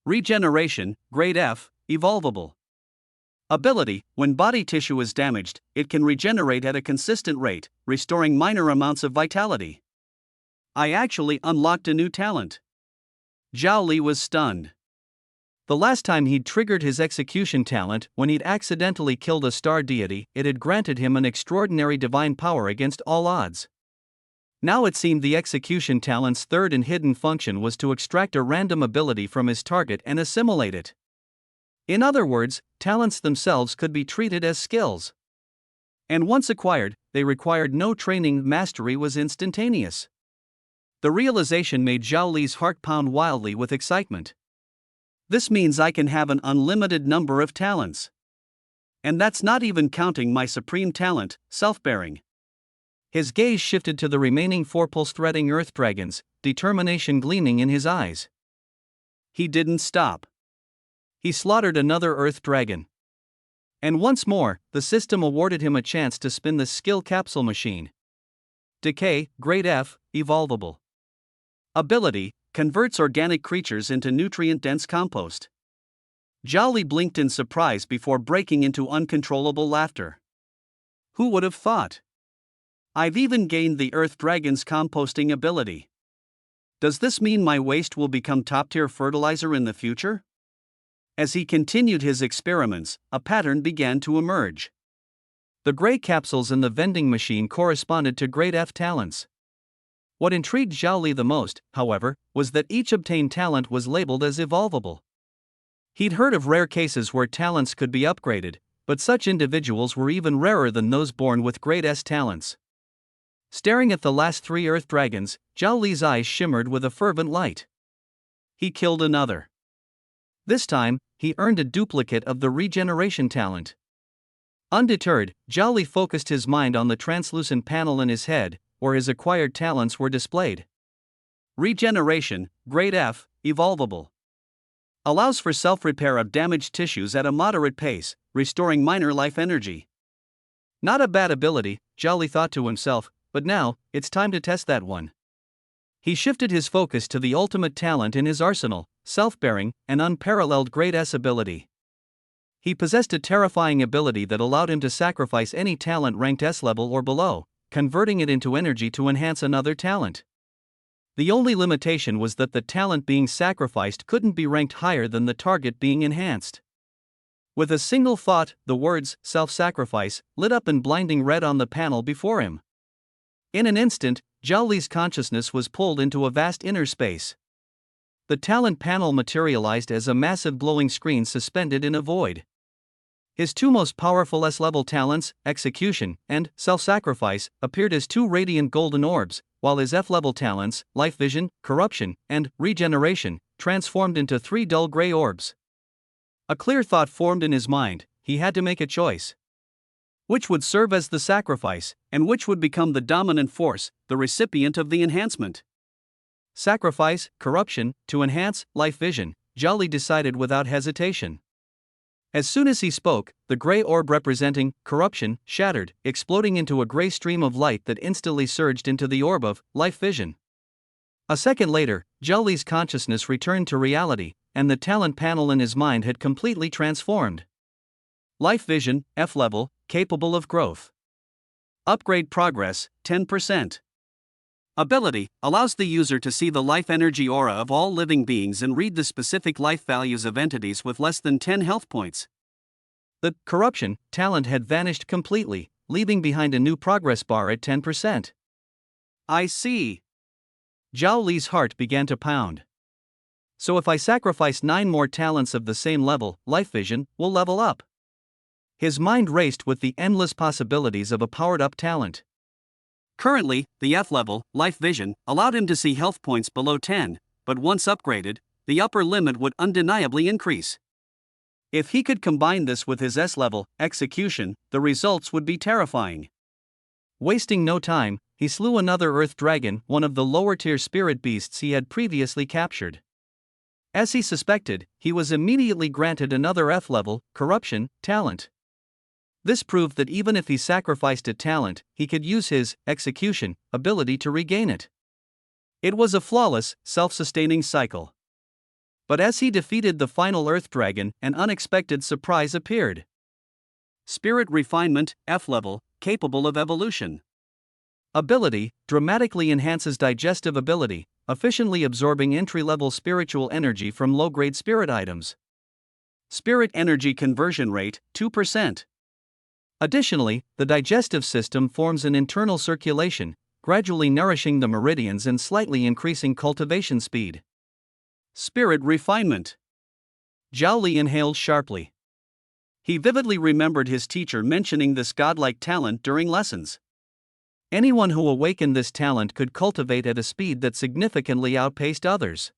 Regeneration, Grade F, Evolvable. Ability: when body tissue is damaged, it can regenerate at a consistent rate, restoring minor amounts of vitality. I actually unlocked a new talent. Zhao Li was stunned. The last time he'd triggered his execution talent, when he'd accidentally killed a star deity, it had granted him an extraordinary divine power against all odds. Now it seemed the execution talent's third and hidden function was to extract a random ability from his target and assimilate it. In other words, talents themselves could be treated as skills. And once acquired, they required no training, mastery was instantaneous. The realization made Zhao Li's heart pound wildly with excitement. This means I can have an unlimited number of talents. And that's not even counting my supreme talent, self-bearing. His gaze shifted to the remaining 4 pulse-threading earth dragons, determination gleaming in his eyes. He didn't stop. He slaughtered another earth dragon. And once more, the system awarded him a chance to spin the skill capsule machine. Decay, Grade F, Evolvable. Ability: converts organic creatures into nutrient-dense compost. Zhao Li blinked in surprise before breaking into uncontrollable laughter. Who would have thought? I've even gained the earth dragon's composting ability. Does this mean my waste will become top-tier fertilizer in the future? As he continued his experiments, a pattern began to emerge. The gray capsules in the vending machine corresponded to Grade F talents. What intrigued Zhao Li the most, however, was that each obtained talent was labeled as evolvable. He'd heard of rare cases where talents could be upgraded, but such individuals were even rarer than those born with Grade S talents. Staring at the last 3 earth dragons, Zhao Li's eyes shimmered with a fervent light. He killed another. This time, he earned a duplicate of the regeneration talent. Undeterred, Zhao Li focused his mind on the translucent panel in his head, where his acquired talents were displayed. Regeneration, Grade F, Evolvable. Allows for self-repair of damaged tissues at a moderate pace, restoring minor life energy. Not a bad ability, Zhao Li thought to himself, but now, it's time to test that one. He shifted his focus to the ultimate talent in his arsenal, self-bearing, and unparalleled Grade S ability. He possessed a terrifying ability that allowed him to sacrifice any talent ranked S level or below, converting it into energy to enhance another talent. The only limitation was that the talent being sacrificed couldn't be ranked higher than the target being enhanced. With a single thought, the words, self-sacrifice, lit up in blinding red on the panel before him. In an instant, Zhao Li's consciousness was pulled into a vast inner space. The talent panel materialized as a massive glowing screen suspended in a void. His 2 most powerful S-level talents, execution and self-sacrifice, appeared as 2 radiant golden orbs, while his F-level talents, life vision, corruption, and regeneration, transformed into 3 dull gray orbs. A clear thought formed in his mind: he had to make a choice. which would serve as the sacrifice, and which would become the dominant force, the recipient of the enhancement. Sacrifice, corruption, to enhance life vision, Zhao Li decided without hesitation. As soon as he spoke, the gray orb representing corruption shattered, exploding into a gray stream of light that instantly surged into the orb of life vision. A second later, Zhao Li's consciousness returned to reality, and the talent panel in his mind had completely transformed. Life vision, F level, capable of growth. Upgrade progress, 10%. Ability allows the user to see the life energy aura of all living beings and read the specific life values of entities with less than 10 health points. The corruption talent had vanished completely, leaving behind a new progress bar at 10%. I see. Zhao Li's heart began to pound. So if I sacrifice 9 more talents of the same level, life vision will level up. His mind raced with the endless possibilities of a powered-up talent. Currently, the F level, life vision, allowed him to see health points below 10, but once upgraded, the upper limit would undeniably increase. If he could combine this with his S level, execution, the results would be terrifying. Wasting no time, he slew another earth dragon, one of the lower-tier spirit beasts he had previously captured. As he suspected, he was immediately granted another F level, corruption, talent. This proved that even if he sacrificed a talent, he could use his execution ability to regain it. It was a flawless, self-sustaining cycle. But as he defeated the final Earth Dragon, an unexpected surprise appeared. Spirit refinement, F level, capable of evolution. Ability dramatically enhances digestive ability, efficiently absorbing entry-level spiritual energy from low-grade spirit items. Spirit energy conversion rate, 2%. Additionally, the digestive system forms an internal circulation, gradually nourishing the meridians and slightly increasing cultivation speed. Spirit refinement. Zhao Li inhaled sharply. He vividly remembered his teacher mentioning this godlike talent during lessons. Anyone who awakened this talent could cultivate at a speed that significantly outpaced others.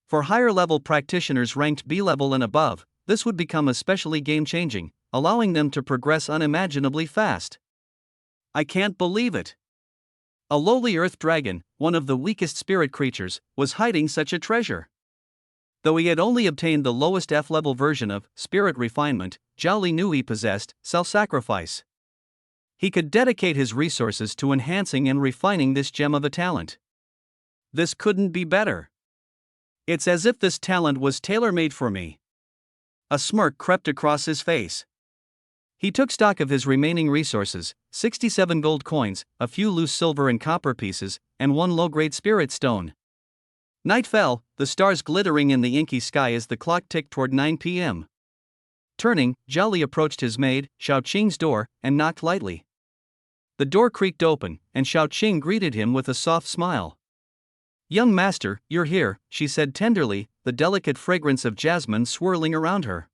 For higher-level practitioners ranked B-level and above, this would become especially game-changing, allowing them to progress unimaginably fast. I can't believe it. A lowly earth dragon, one of the weakest spirit creatures, was hiding such a treasure. Though he had only obtained the lowest F-level version of spirit refinement, Zhao Li knew he possessed self-sacrifice. He could dedicate his resources to enhancing and refining this gem of a talent. This couldn't be better. It's as if this talent was tailor-made for me. A smirk crept across his face. He took stock of his remaining resources, 67 gold coins, a few loose silver and copper pieces, and 1 low-grade spirit stone. Night fell, the stars glittering in the inky sky as the clock ticked toward 9 p.m. Turning, Zhao Li approached his maid, Xiao Qing's door, and knocked lightly. The door creaked open, and Xiao Qing greeted him with a soft smile. "Young master, you're here," she said tenderly, the delicate fragrance of jasmine swirling around her.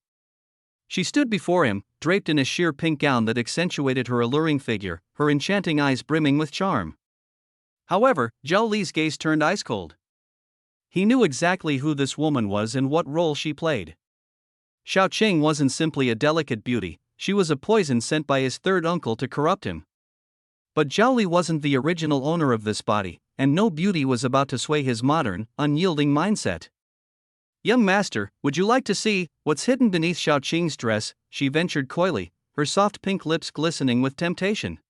She stood before him, draped in a sheer pink gown that accentuated her alluring figure, her enchanting eyes brimming with charm. However, Zhao Li's gaze turned ice-cold. He knew exactly who this woman was and what role she played. Xiao Qing wasn't simply a delicate beauty, she was a poison sent by his third uncle to corrupt him. But Zhao Li wasn't the original owner of this body, and no beauty was about to sway his modern, unyielding mindset. "Young master, would you like to see what's hidden beneath Xiao Qing's dress?" she ventured coyly, her soft pink lips glistening with temptation.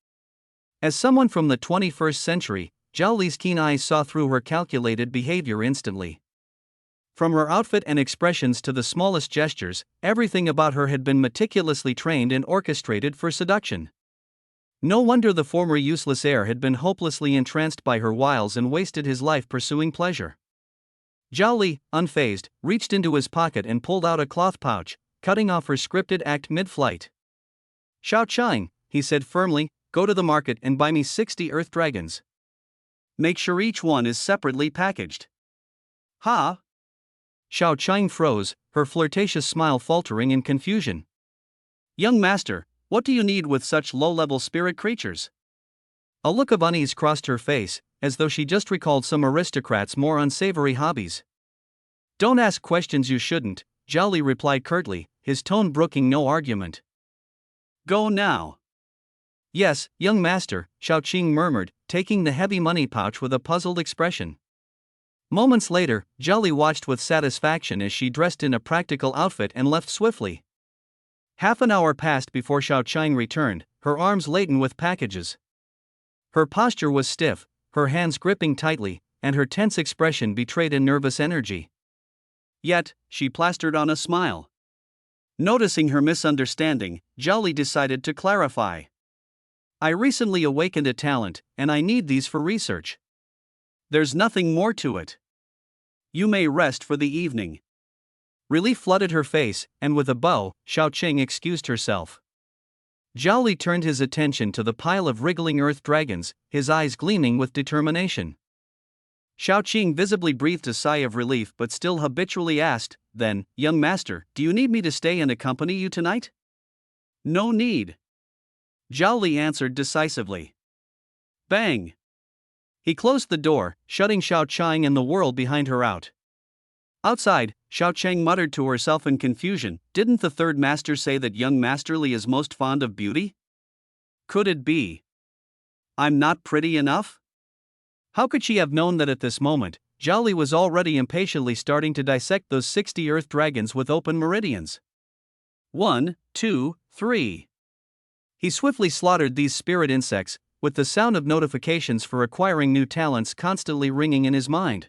As someone from the 21st century, Zhao Li's keen eyes saw through her calculated behavior instantly. From her outfit and expressions to the smallest gestures, everything about her had been meticulously trained and orchestrated for seduction. No wonder the former useless heir had been hopelessly entranced by her wiles and wasted his life pursuing pleasure. Zhao Li, unfazed, reached into his pocket and pulled out a cloth pouch, cutting off her scripted act mid-flight. "Xiao Qing," he said firmly, "go to the market and buy me 60 earth dragons. Make sure each one is separately packaged." "Ha?" Xiao Qing froze, her flirtatious smile faltering in confusion. "Young master, what do you need with such low-level spirit creatures?" A look of unease crossed her face, as though she just recalled some aristocrat's more unsavory hobbies. "Don't ask questions you shouldn't," Zhao Li replied curtly, his tone brooking no argument. "Go now." Yes, young master, Xiaoqing murmured, taking the heavy money pouch with a puzzled expression. Moments later, Zhao Li watched with satisfaction as she dressed in a practical outfit and left swiftly. Half an hour passed before Xiaoqing returned, her arms laden with packages. Her posture was stiff, her hands gripping tightly, and her tense expression betrayed a nervous energy. Yet, she plastered on a smile. Noticing her misunderstanding, Zhao Li decided to clarify. I recently awakened a talent, and I need these for research. There's nothing more to it. You may rest for the evening. Relief flooded her face, and with a bow, Xiaoqing excused herself. Zhao Li turned his attention to the pile of wriggling earth dragons, his eyes gleaming with determination. Xiaoqing visibly breathed a sigh of relief but still habitually asked, then, young master, do you need me to stay and accompany you tonight? No need. Zhao Li answered decisively. Bang! He closed the door, shutting Xiaoqing and the world behind her out. Outside, Xiaoqing muttered to herself in confusion, didn't the third master say that young Master Li is most fond of beauty? Could it be? I'm not pretty enough? How could she have known that at this moment, Zhao Li was already impatiently starting to dissect those 60 earth dragons with open meridians? 1, 2, 3. He swiftly slaughtered these spirit insects, with the sound of notifications for acquiring new talents constantly ringing in his mind.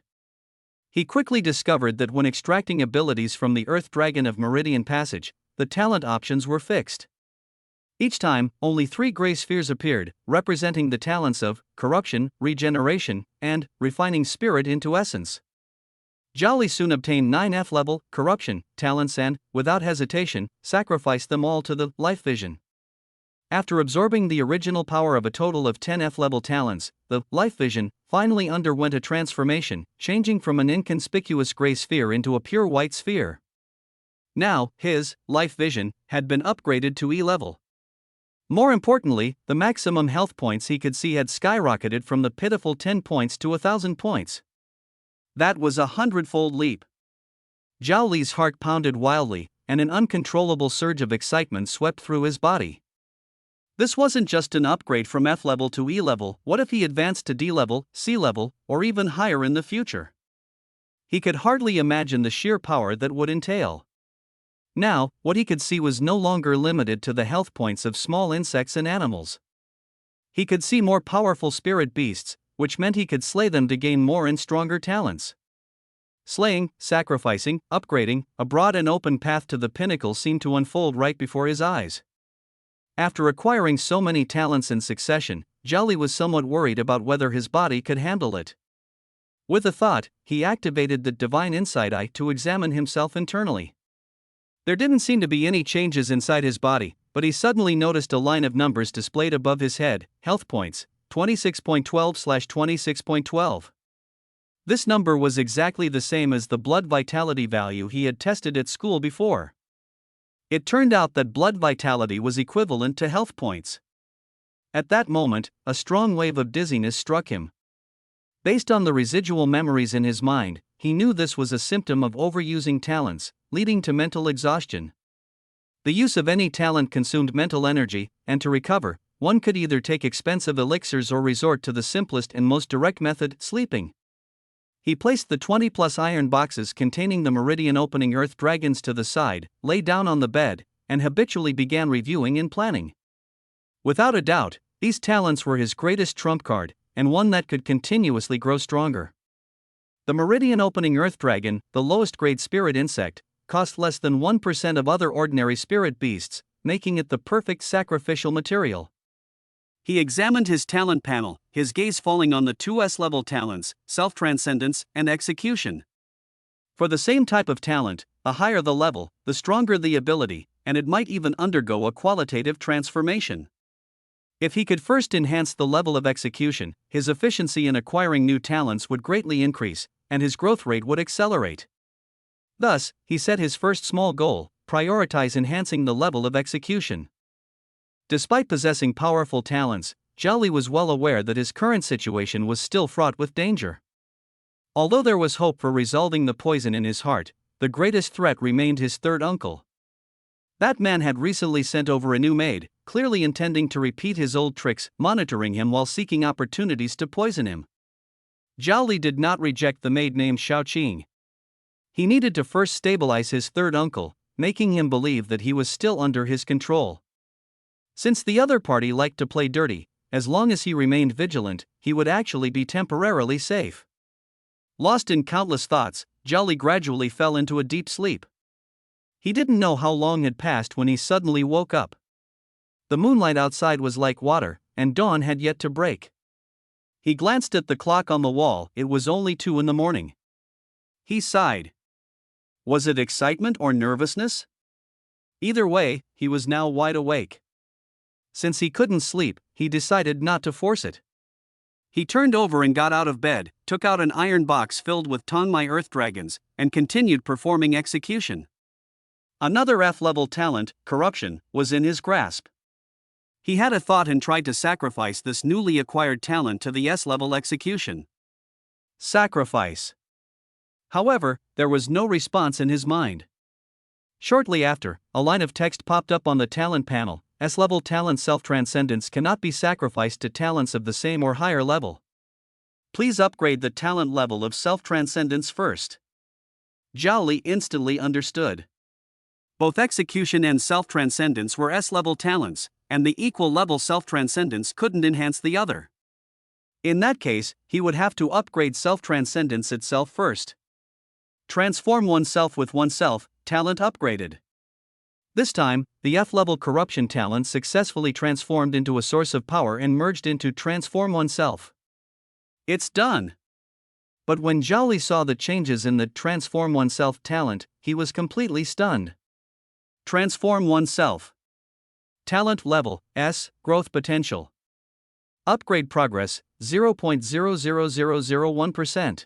He quickly discovered that when extracting abilities from the Earth Dragon of Meridian Passage, the talent options were fixed. Each time, only 3 gray spheres appeared, representing the talents of corruption, regeneration, and refining spirit into essence. Zhao Li soon obtained 9 F-level corruption talents and, without hesitation, sacrificed them all to the life vision. After absorbing the original power of a total of 10 F-level talents, the life vision finally underwent a transformation, changing from an inconspicuous gray sphere into a pure white sphere. Now, his life vision had been upgraded to E-level. More importantly, the maximum health points he could see had skyrocketed from the pitiful 10 points to 1,000 points. That was a 100-fold leap. Zhao Li's heart pounded wildly, and an uncontrollable surge of excitement swept through his body. This wasn't just an upgrade from F-level to E-level, what if he advanced to D-level, C-level, or even higher in the future? He could hardly imagine the sheer power that would entail. Now, what he could see was no longer limited to the health points of small insects and animals. He could see more powerful spirit beasts, which meant he could slay them to gain more and stronger talents. Slaying, sacrificing, upgrading, a broad and open path to the pinnacle seemed to unfold right before his eyes. After acquiring so many talents in succession, Zhao Li was somewhat worried about whether his body could handle it. With a thought, he activated the Divine Insight Eye to examine himself internally. There didn't seem to be any changes inside his body, but he suddenly noticed a line of numbers displayed above his head, health points, 26.12/26.12. This number was exactly the same as the blood vitality value he had tested at school before. It turned out that blood vitality was equivalent to health points. At that moment, a strong wave of dizziness struck him. Based on the residual memories in his mind, he knew this was a symptom of overusing talents, leading to mental exhaustion. The use of any talent consumed mental energy, and to recover, one could either take expensive elixirs or resort to the simplest and most direct method, sleeping. He placed the 20+ iron boxes containing the meridian opening earth dragons to the side, lay down on the bed, and habitually began reviewing and planning. Without a doubt, these talents were his greatest trump card, and one that could continuously grow stronger. The meridian opening earth dragon, the lowest grade spirit insect, cost less than 1% of other ordinary spirit beasts, making it the perfect sacrificial material. He examined his talent panel, his gaze falling on the 2 S-level talents, self-transcendence and execution. For the same type of talent, the higher the level, the stronger the ability, and it might even undergo a qualitative transformation. If he could first enhance the level of execution, his efficiency in acquiring new talents would greatly increase, and his growth rate would accelerate. Thus, he set his first small goal: prioritize enhancing the level of execution. Despite possessing powerful talents, Zhao Li was well aware that his current situation was still fraught with danger. Although there was hope for resolving the poison in his heart, the greatest threat remained his third uncle. That man had recently sent over a new maid, clearly intending to repeat his old tricks, monitoring him while seeking opportunities to poison him. Zhao Li did not reject the maid named Xiaoqing. He needed to first stabilize his third uncle, making him believe that he was still under his control. Since the other party liked to play dirty, as long as he remained vigilant, he would actually be temporarily safe. Lost in countless thoughts, Zhao Li gradually fell into a deep sleep. He didn't know how long had passed when he suddenly woke up. The moonlight outside was like water, and dawn had yet to break. He glanced at the clock on the wall. It was only 2 in the morning. He sighed. Was it excitement or nervousness? Either way, he was now wide awake. Since he couldn't sleep, he decided not to force it. He turned over and got out of bed, took out an iron box filled with Tongmai earth dragons, and continued performing execution. Another F-level talent, corruption, was in his grasp. He had a thought and tried to sacrifice this newly acquired talent to the S-level execution. Sacrifice. However, there was no response in his mind. Shortly after, a line of text popped up on the talent panel. S-level talent self-transcendence cannot be sacrificed to talents of the same or higher level. Please upgrade the talent level of self-transcendence first. Zhao Li instantly understood. Both execution and self-transcendence were S-level talents, and the equal level self-transcendence couldn't enhance the other. In that case, he would have to upgrade self-transcendence itself first. Transform oneself with oneself, talent upgraded. This time, the F-level corruption talent successfully transformed into a source of power and merged into transform oneself. It's done! But when Zhao Li saw the changes in the transform oneself talent, he was completely stunned. Transform oneself. Talent level, S, growth potential. Upgrade progress, 0.00001%.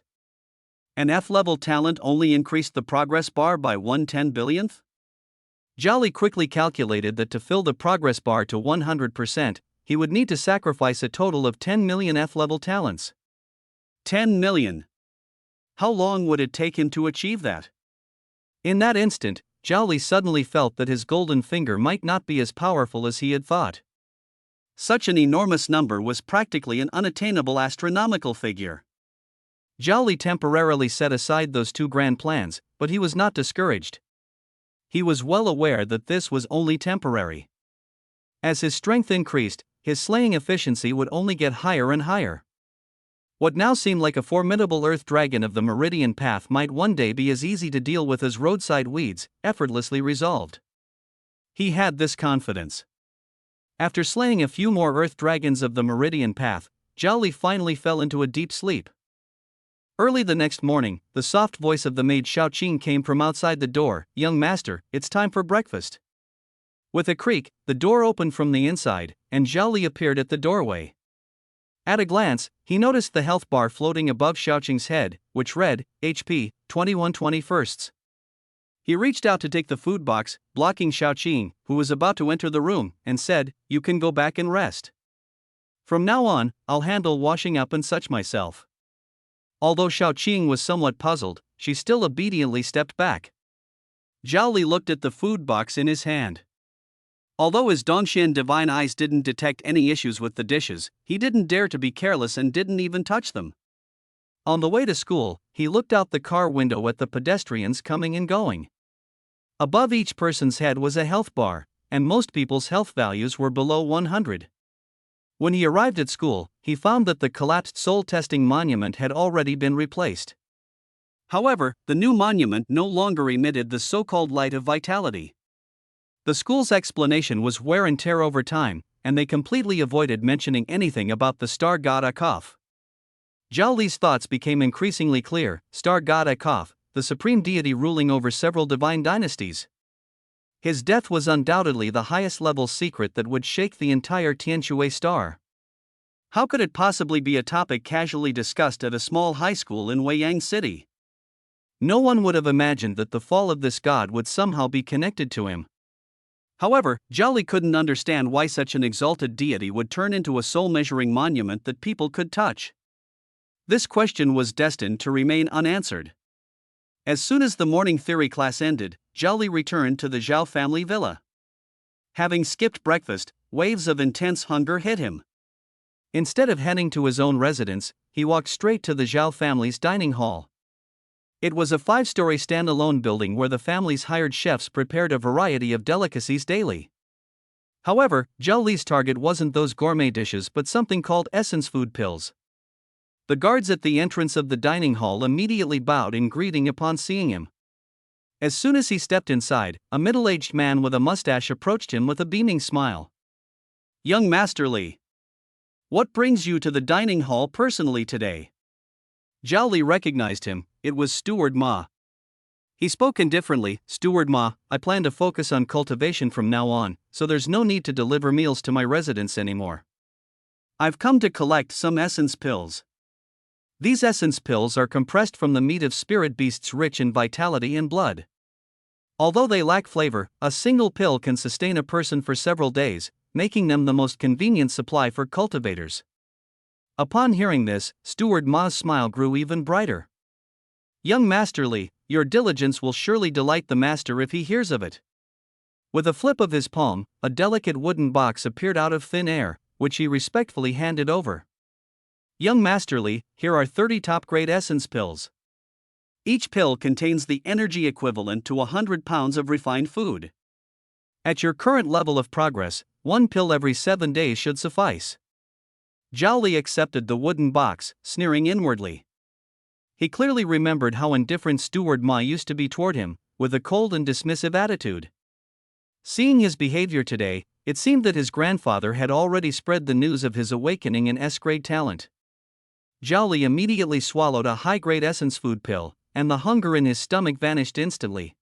An F-level talent only increased the progress bar by 1/10 billionth? Zhao Li quickly calculated that to fill the progress bar to 100%, he would need to sacrifice a total of 10 million F-level talents. 10 million. How long would it take him to achieve that? In that instant, Zhao Li suddenly felt that his golden finger might not be as powerful as he had thought. Such an enormous number was practically an unattainable astronomical figure. Zhao Li temporarily set aside those two grand plans, but he was not discouraged. He was well aware that this was only temporary. As his strength increased, his slaying efficiency would only get higher and higher. What now seemed like a formidable earth dragon of the Meridian Path might one day be as easy to deal with as roadside weeds, effortlessly resolved. He had this confidence. After slaying a few more earth dragons of the Meridian Path, Zhao Li finally fell into a deep sleep. Early the next morning, the soft voice of the maid Xiaoqing came from outside the door. "Young master, it's time for breakfast." With a creak, the door opened from the inside, and Zhao Li appeared at the doorway. At a glance, he noticed the health bar floating above Xiaoqing's head, which read, HP, 21/21. He reached out to take the food box, blocking Xiaoqing, who was about to enter the room, and said, "You can go back and rest. From now on, I'll handle washing up and such myself." Although Xiaoqing was somewhat puzzled, she still obediently stepped back. Zhao Li looked at the food box in his hand. Although his Dongxian divine eyes didn't detect any issues with the dishes, he didn't dare to be careless and didn't even touch them. On the way to school, he looked out the car window at the pedestrians coming and going. Above each person's head was a health bar, and most people's health values were below 100. When he arrived at school, he found that the collapsed soul-testing monument had already been replaced. However, the new monument no longer emitted the so-called light of vitality. The school's explanation was wear and tear over time, and they completely avoided mentioning anything about the star god Akaf. Zhao Li's thoughts became increasingly clear. Star god Akaf, the supreme deity ruling over several divine dynasties. His death was undoubtedly the highest-level secret that would shake the entire Tianshui star. How could it possibly be a topic casually discussed at a small high school in Weiyang City? No one would have imagined that the fall of this god would somehow be connected to him. However, Zhao Li couldn't understand why such an exalted deity would turn into a soul-measuring monument that people could touch. This question was destined to remain unanswered. As soon as the morning theory class ended, Zhao Li returned to the Zhao family villa. Having skipped breakfast, waves of intense hunger hit him. Instead of heading to his own residence, he walked straight to the Zhao family's dining hall. It was a 5-story standalone building where the family's hired chefs prepared a variety of delicacies daily. However, Zhao Li's target wasn't those gourmet dishes but something called essence food pills. The guards at the entrance of the dining hall immediately bowed in greeting upon seeing him. As soon as he stepped inside, a middle-aged man with a mustache approached him with a beaming smile. "Young Master Li, what brings you to the dining hall personally today?" Zhao Li recognized him. It was Steward Ma. He spoke indifferently. "Steward Ma, I plan to focus on cultivation from now on, so there's no need to deliver meals to my residence anymore. I've come to collect some essence pills." These essence pills are compressed from the meat of spirit beasts rich in vitality and blood. Although they lack flavor, a single pill can sustain a person for several days, making them the most convenient supply for cultivators. Upon hearing this, Steward Ma's smile grew even brighter. "Young Master Li, your diligence will surely delight the master if he hears of it." With a flip of his palm, a delicate wooden box appeared out of thin air, which he respectfully handed over. "Young Master Li, here are 30 top-grade essence pills. Each pill contains the energy equivalent to 100 pounds of refined food. At your current level of progress, 1 pill every 7 days should suffice." Zhao Li accepted the wooden box, sneering inwardly. He clearly remembered how indifferent Steward Ma used to be toward him, with a cold and dismissive attitude. Seeing his behavior today, it seemed that his grandfather had already spread the news of his awakening in S-grade talent. Zhao Li immediately swallowed a high-grade essence food pill, and the hunger in his stomach vanished instantly.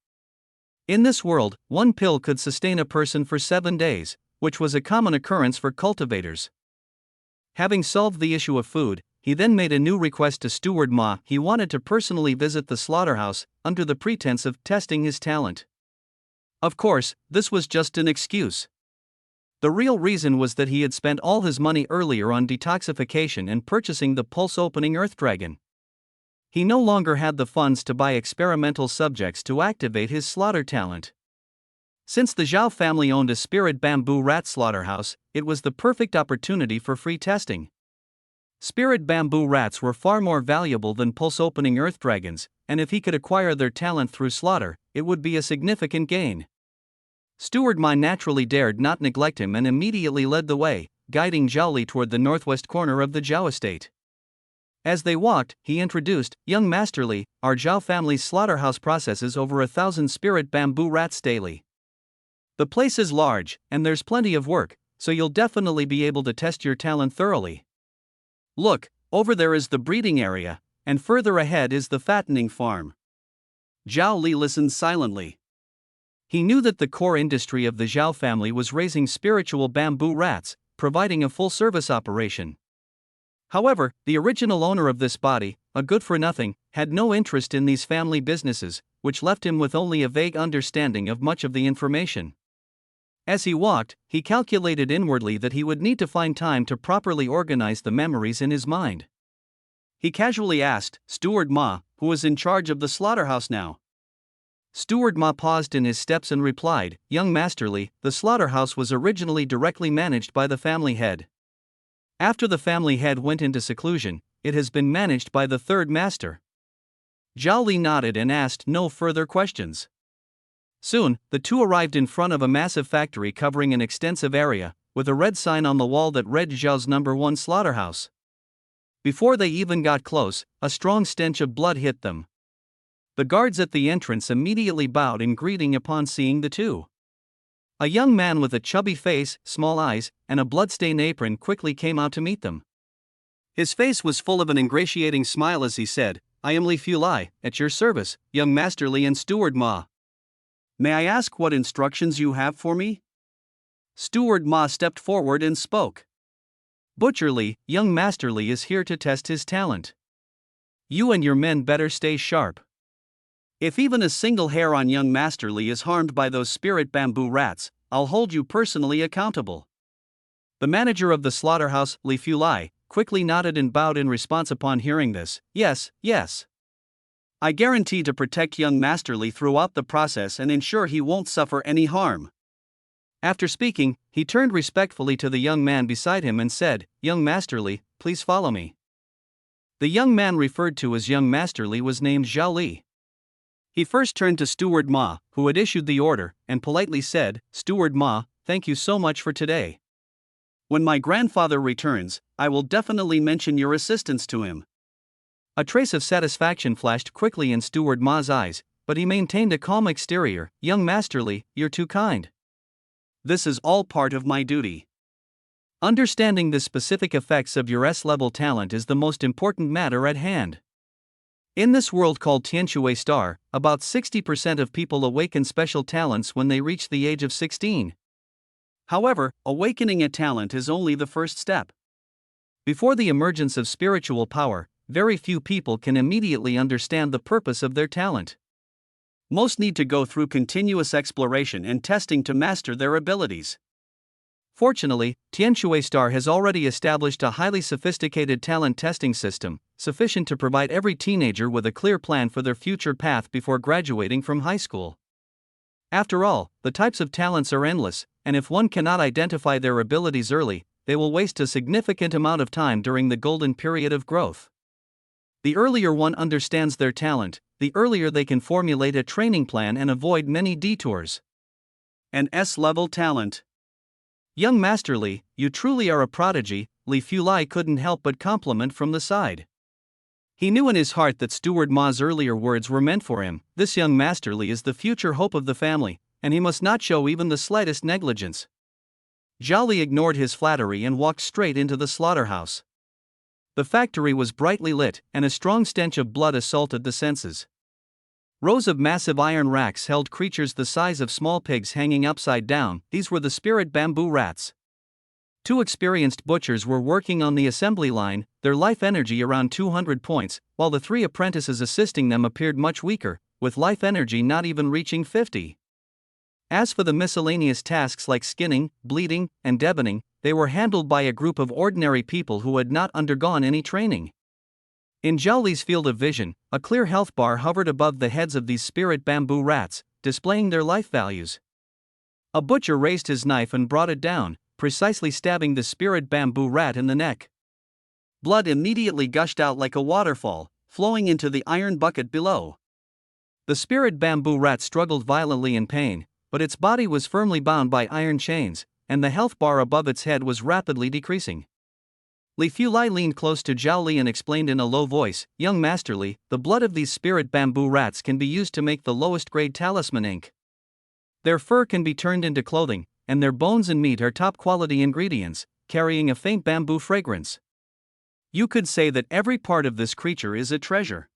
In this world, 1 pill could sustain a person for 7 days, which was a common occurrence for cultivators. Having solved the issue of food, he then made a new request to Steward Ma. He wanted to personally visit the slaughterhouse, under the pretense of testing his talent. Of course, this was just an excuse. The real reason was that he had spent all his money earlier on detoxification and purchasing the pulse-opening Earth Dragon. He no longer had the funds to buy experimental subjects to activate his slaughter talent. Since the Zhao family owned a spirit bamboo rat slaughterhouse, it was the perfect opportunity for free testing. Spirit bamboo rats were far more valuable than pulse-opening Earth Dragons, and if he could acquire their talent through slaughter, it would be a significant gain. Steward Ma naturally dared not neglect him and immediately led the way, guiding Zhao Li toward the northwest corner of the Zhao estate. As they walked, he introduced, "Young Master Li, our Zhao family's slaughterhouse processes over 1,000 spirit bamboo rats daily. The place is large, and there's plenty of work, so you'll definitely be able to test your talent thoroughly. Look, over there is the breeding area, and further ahead is the fattening farm." Zhao Li listened silently. He knew that the core industry of the Zhao family was raising spiritual bamboo rats, providing a full-service operation. However, the original owner of this body, a good-for-nothing, had no interest in these family businesses, which left him with only a vague understanding of much of the information. As he walked, he calculated inwardly that he would need to find time to properly organize the memories in his mind. He casually asked, "Steward Ma, who is in charge of the slaughterhouse now?" Steward Ma paused in his steps and replied, "Young Master Li, the slaughterhouse was originally directly managed by the family head. After the family head went into seclusion, it has been managed by the third master." Zhao Li nodded and asked no further questions. Soon, the two arrived in front of a massive factory covering an extensive area, with a red sign on the wall that read Zhao's #1 slaughterhouse. Before they even got close, a strong stench of blood hit them. The guards at the entrance immediately bowed in greeting upon seeing the two. A young man with a chubby face, small eyes, and a blood-stained apron quickly came out to meet them. His face was full of an ingratiating smile as he said, "I am Li Fulai, at your service, young Master Li and Steward Ma. May I ask what instructions you have for me?" Steward Ma stepped forward and spoke. "Butcher Li, young Master Li is here to test his talent. You and your men better stay sharp. If even a single hair on young Master Li is harmed by those spirit bamboo rats, I'll hold you personally accountable." The manager of the slaughterhouse, Li Fulai, quickly nodded and bowed in response upon hearing this. "Yes, yes. I guarantee to protect young Master Li throughout the process and ensure he won't suffer any harm." After speaking, he turned respectfully to the young man beside him and said, "Young Masterly, please follow me." The young man referred to as young Masterly was named Zhao Li. He first turned to Steward Ma, who had issued the order, and politely said, "Steward Ma, thank you so much for today. When my grandfather returns, I will definitely mention your assistance to him." A trace of satisfaction flashed quickly in Steward Ma's eyes, but he maintained a calm exterior. "Young Masterly, you're too kind. This is all part of my duty. Understanding the specific effects of your S-level talent is the most important matter at hand. In this world called Tianshui Star, about 60% of people awaken special talents when they reach the age of 16. However, awakening a talent is only the first step. Before the emergence of spiritual power, very few people can immediately understand the purpose of their talent. Most need to go through continuous exploration and testing to master their abilities. Fortunately, Tianshui Star has already established a highly sophisticated talent testing system, sufficient to provide every teenager with a clear plan for their future path before graduating from high school. After all, the types of talents are endless, and if one cannot identify their abilities early, they will waste a significant amount of time during the golden period of growth. The earlier one understands their talent, the earlier they can formulate a training plan and avoid many detours. An S-level talent. "Young Masterly, you truly are a prodigy," Li Fulai couldn't help but compliment from the side. He knew in his heart that Steward Ma's earlier words were meant for him. This young Masterly is the future hope of the family, and he must not show even the slightest negligence. Zhao Li ignored his flattery and walked straight into the slaughterhouse. The factory was brightly lit, and a strong stench of blood assaulted the senses. Rows of massive iron racks held creatures the size of small pigs hanging upside down. These were the spirit bamboo rats. Two experienced butchers were working on the assembly line, their life energy around 200 points, while the three apprentices assisting them appeared much weaker, with life energy not even reaching 50. As for the miscellaneous tasks like skinning, bleeding, and deboning, they were handled by a group of ordinary people who had not undergone any training. In Zhao Li's field of vision, a clear health bar hovered above the heads of these spirit bamboo rats, displaying their life values. A butcher raised his knife and brought it down, precisely stabbing the spirit bamboo rat in the neck. Blood immediately gushed out like a waterfall, flowing into the iron bucket below. The spirit bamboo rat struggled violently in pain, but its body was firmly bound by iron chains, and the health bar above its head was rapidly decreasing. Li Fulai leaned close to Zhao Li and explained in a low voice, "Young Masterly, the blood of these spirit bamboo rats can be used to make the lowest grade talisman ink. Their fur can be turned into clothing, and their bones and meat are top quality ingredients, carrying a faint bamboo fragrance. You could say that every part of this creature is a treasure."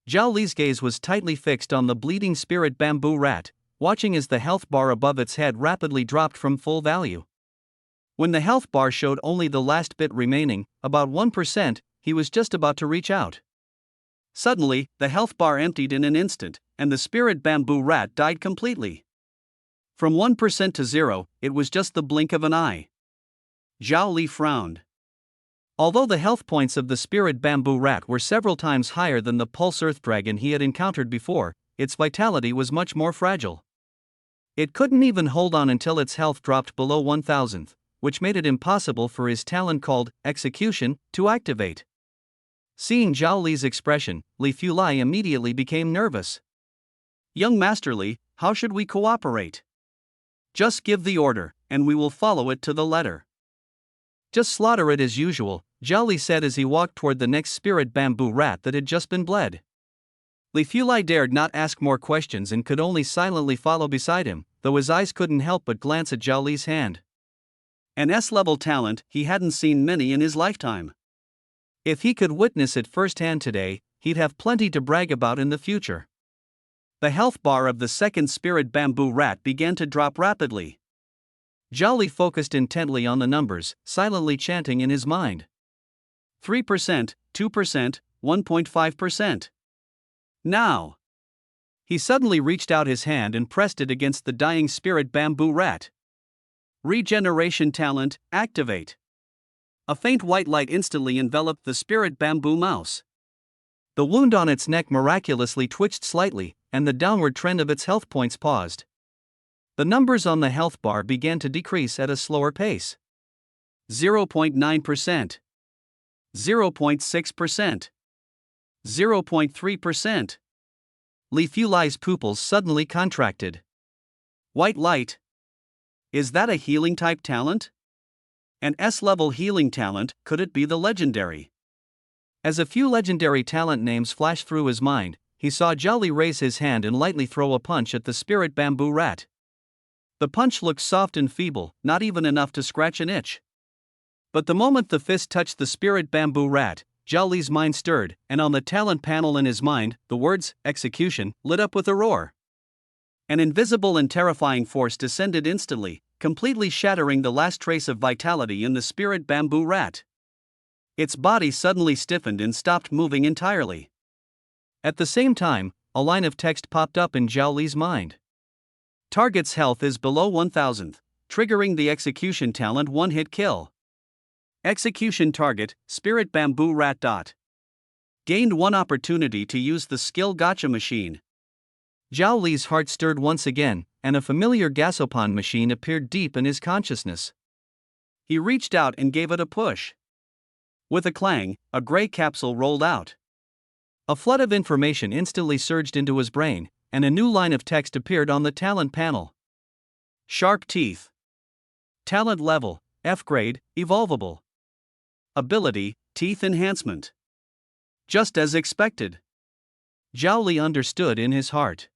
Zhao Li's gaze was tightly fixed on the bleeding spirit bamboo rat, watching as the health bar above its head rapidly dropped from full value. When the health bar showed only the last bit remaining, about 1%, he was just about to reach out. Suddenly, the health bar emptied in an instant, and the spirit bamboo rat died completely. From 1% to 0, it was just the blink of an eye. Zhao Li frowned. Although the health points of the spirit bamboo rat were several times higher than the pulse earth dragon he had encountered before, its vitality was much more fragile. It couldn't even hold on until its health dropped below 1,000th, which made it impossible for his talent called execution to activate. Seeing Zhao Li's expression, Li Fulai immediately became nervous. "Young Masterly, how should we cooperate?" "Just give the order, and we will follow it to the letter." "Just slaughter it as usual," Zhao Li said as he walked toward the next spirit bamboo rat that had just been bled. Li Fulai dared not ask more questions and could only silently follow beside him, though his eyes couldn't help but glance at Zhao Li's hand. An S-level talent, he hadn't seen many in his lifetime. If he could witness it firsthand today, he'd have plenty to brag about in the future. The health bar of the second spirit bamboo rat began to drop rapidly. Zhao Li focused intently on the numbers, silently chanting in his mind. 3%, 2%, 1.5%. Now! He suddenly reached out his hand and pressed it against the dying spirit bamboo rat. Regeneration talent, activate. A faint white light instantly enveloped the spirit bamboo mouse. The wound on its neck miraculously twitched slightly, and the downward trend of its health points paused. The numbers on the health bar began to decrease at a slower pace. 0.9%, 0.6%, 0.3%. Li Fulai's pupils suddenly contracted. White light. Is that a healing type talent? An S-level healing talent, could it be the legendary? As a few legendary talent names flashed through his mind, he saw Zhao Li raise his hand and lightly throw a punch at the spirit bamboo rat. The punch looked soft and feeble, not even enough to scratch an itch. But the moment the fist touched the spirit bamboo rat, Zhao Li's mind stirred, and on the talent panel in his mind, the words, execution, lit up with a roar. An invisible and terrifying force descended instantly, completely shattering the last trace of vitality in the spirit bamboo rat. Its body suddenly stiffened and stopped moving entirely. At the same time, a line of text popped up in Zhao Li's mind. Target's health is below 1,000th, triggering the execution talent one-hit kill. Execution target, spirit bamboo rat. Gained one opportunity to use the skill gacha machine. Zhao Li's heart stirred once again, and a familiar gasopan machine appeared deep in his consciousness. He reached out and gave it a push. With a clang, a gray capsule rolled out. A flood of information instantly surged into his brain, and a new line of text appeared on the talent panel. Sharp teeth. Talent level, F grade, evolvable. Ability, teeth enhancement. Just as expected. Zhao Li understood in his heart.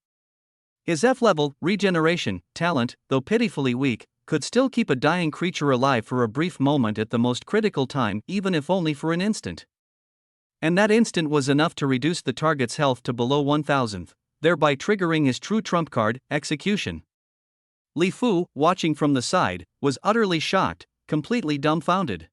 His F-level, regeneration, talent, though pitifully weak, could still keep a dying creature alive for a brief moment at the most critical time, even if only for an instant. And that instant was enough to reduce the target's health to below 1,000th, thereby triggering his true trump card, execution. Li Fu, watching from the side, was utterly shocked, completely dumbfounded.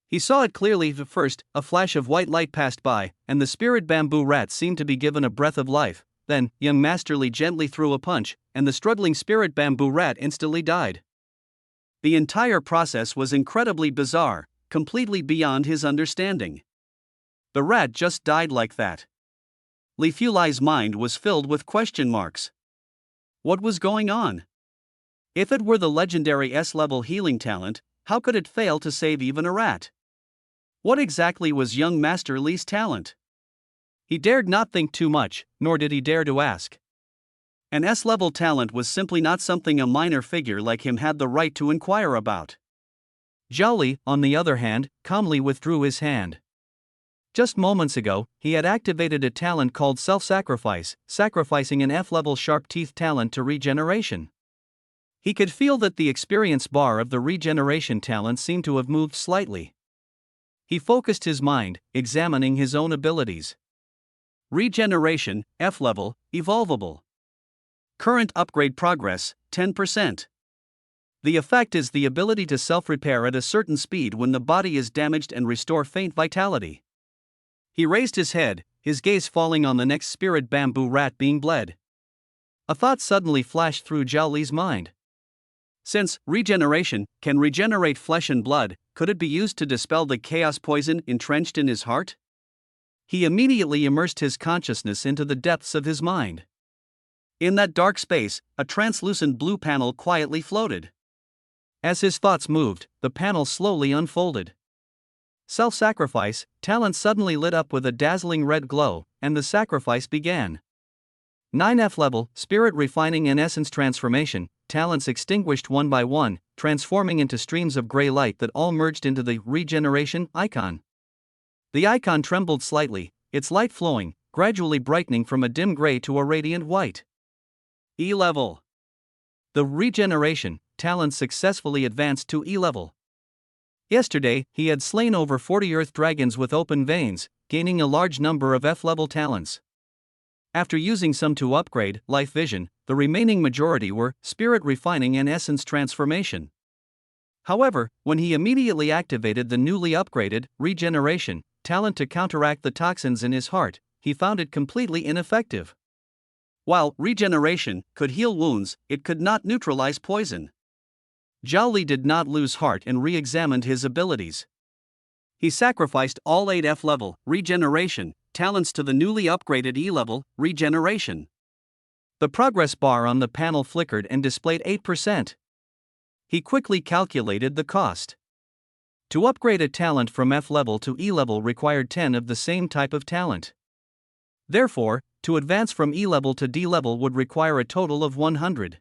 He saw it clearly at first, a flash of white light passed by, and the spirit bamboo rat seemed to be given a breath of life. Then, young Master Li gently threw a punch, and the struggling spirit bamboo rat instantly died. The entire process was incredibly bizarre, completely beyond his understanding. The rat just died like that. Li Fulai's mind was filled with question marks. What was going on? If it were the legendary S-level healing talent, how could it fail to save even a rat? What exactly was young Master Li's talent? He dared not think too much, nor did he dare to ask. An S-level talent was simply not something a minor figure like him had the right to inquire about. Zhao Li, on the other hand, calmly withdrew his hand. Just moments ago, he had activated a talent called self-sacrifice, sacrificing an F-level sharp teeth talent to regeneration. He could feel that the experience bar of the regeneration talent seemed to have moved slightly. He focused his mind, examining his own abilities. Regeneration, F-level, evolvable. Current upgrade progress, 10%. The effect is the ability to self-repair at a certain speed when the body is damaged and restore faint vitality. He raised his head, his gaze falling on the next spirit bamboo rat being bled. A thought suddenly flashed through Zhao Li's mind. Since regeneration can regenerate flesh and blood, could it be used to dispel the chaos poison entrenched in his heart? He immediately immersed his consciousness into the depths of his mind. In that dark space, a translucent blue panel quietly floated. As his thoughts moved, the panel slowly unfolded. Self-sacrifice, talent suddenly lit up with a dazzling red glow, and the sacrifice began. 9F level, spirit refining and essence transformation, talents extinguished one by one, transforming into streams of gray light that all merged into the regeneration icon. The icon trembled slightly, its light flowing, gradually brightening from a dim gray to a radiant white. E level. The regeneration talent successfully advanced to E level. Yesterday, he had slain over 40 earth dragons with open veins, gaining a large number of F-level talents. After using some to upgrade life vision, the remaining majority were spirit refining and essence transformation. However, when he immediately activated the newly upgraded regeneration talent to counteract the toxins in his heart, he found it completely ineffective. While regeneration could heal wounds, it could not neutralize poison. Zhao Li did not lose heart and re-examined his abilities. He sacrificed all 8 F-level regeneration talents to the newly upgraded E-level regeneration. The progress bar on the panel flickered and displayed 8%. He quickly calculated the cost. To upgrade a talent from F level to E level required 10 of the same type of talent. Therefore, to advance from E level to D level would require a total of 100.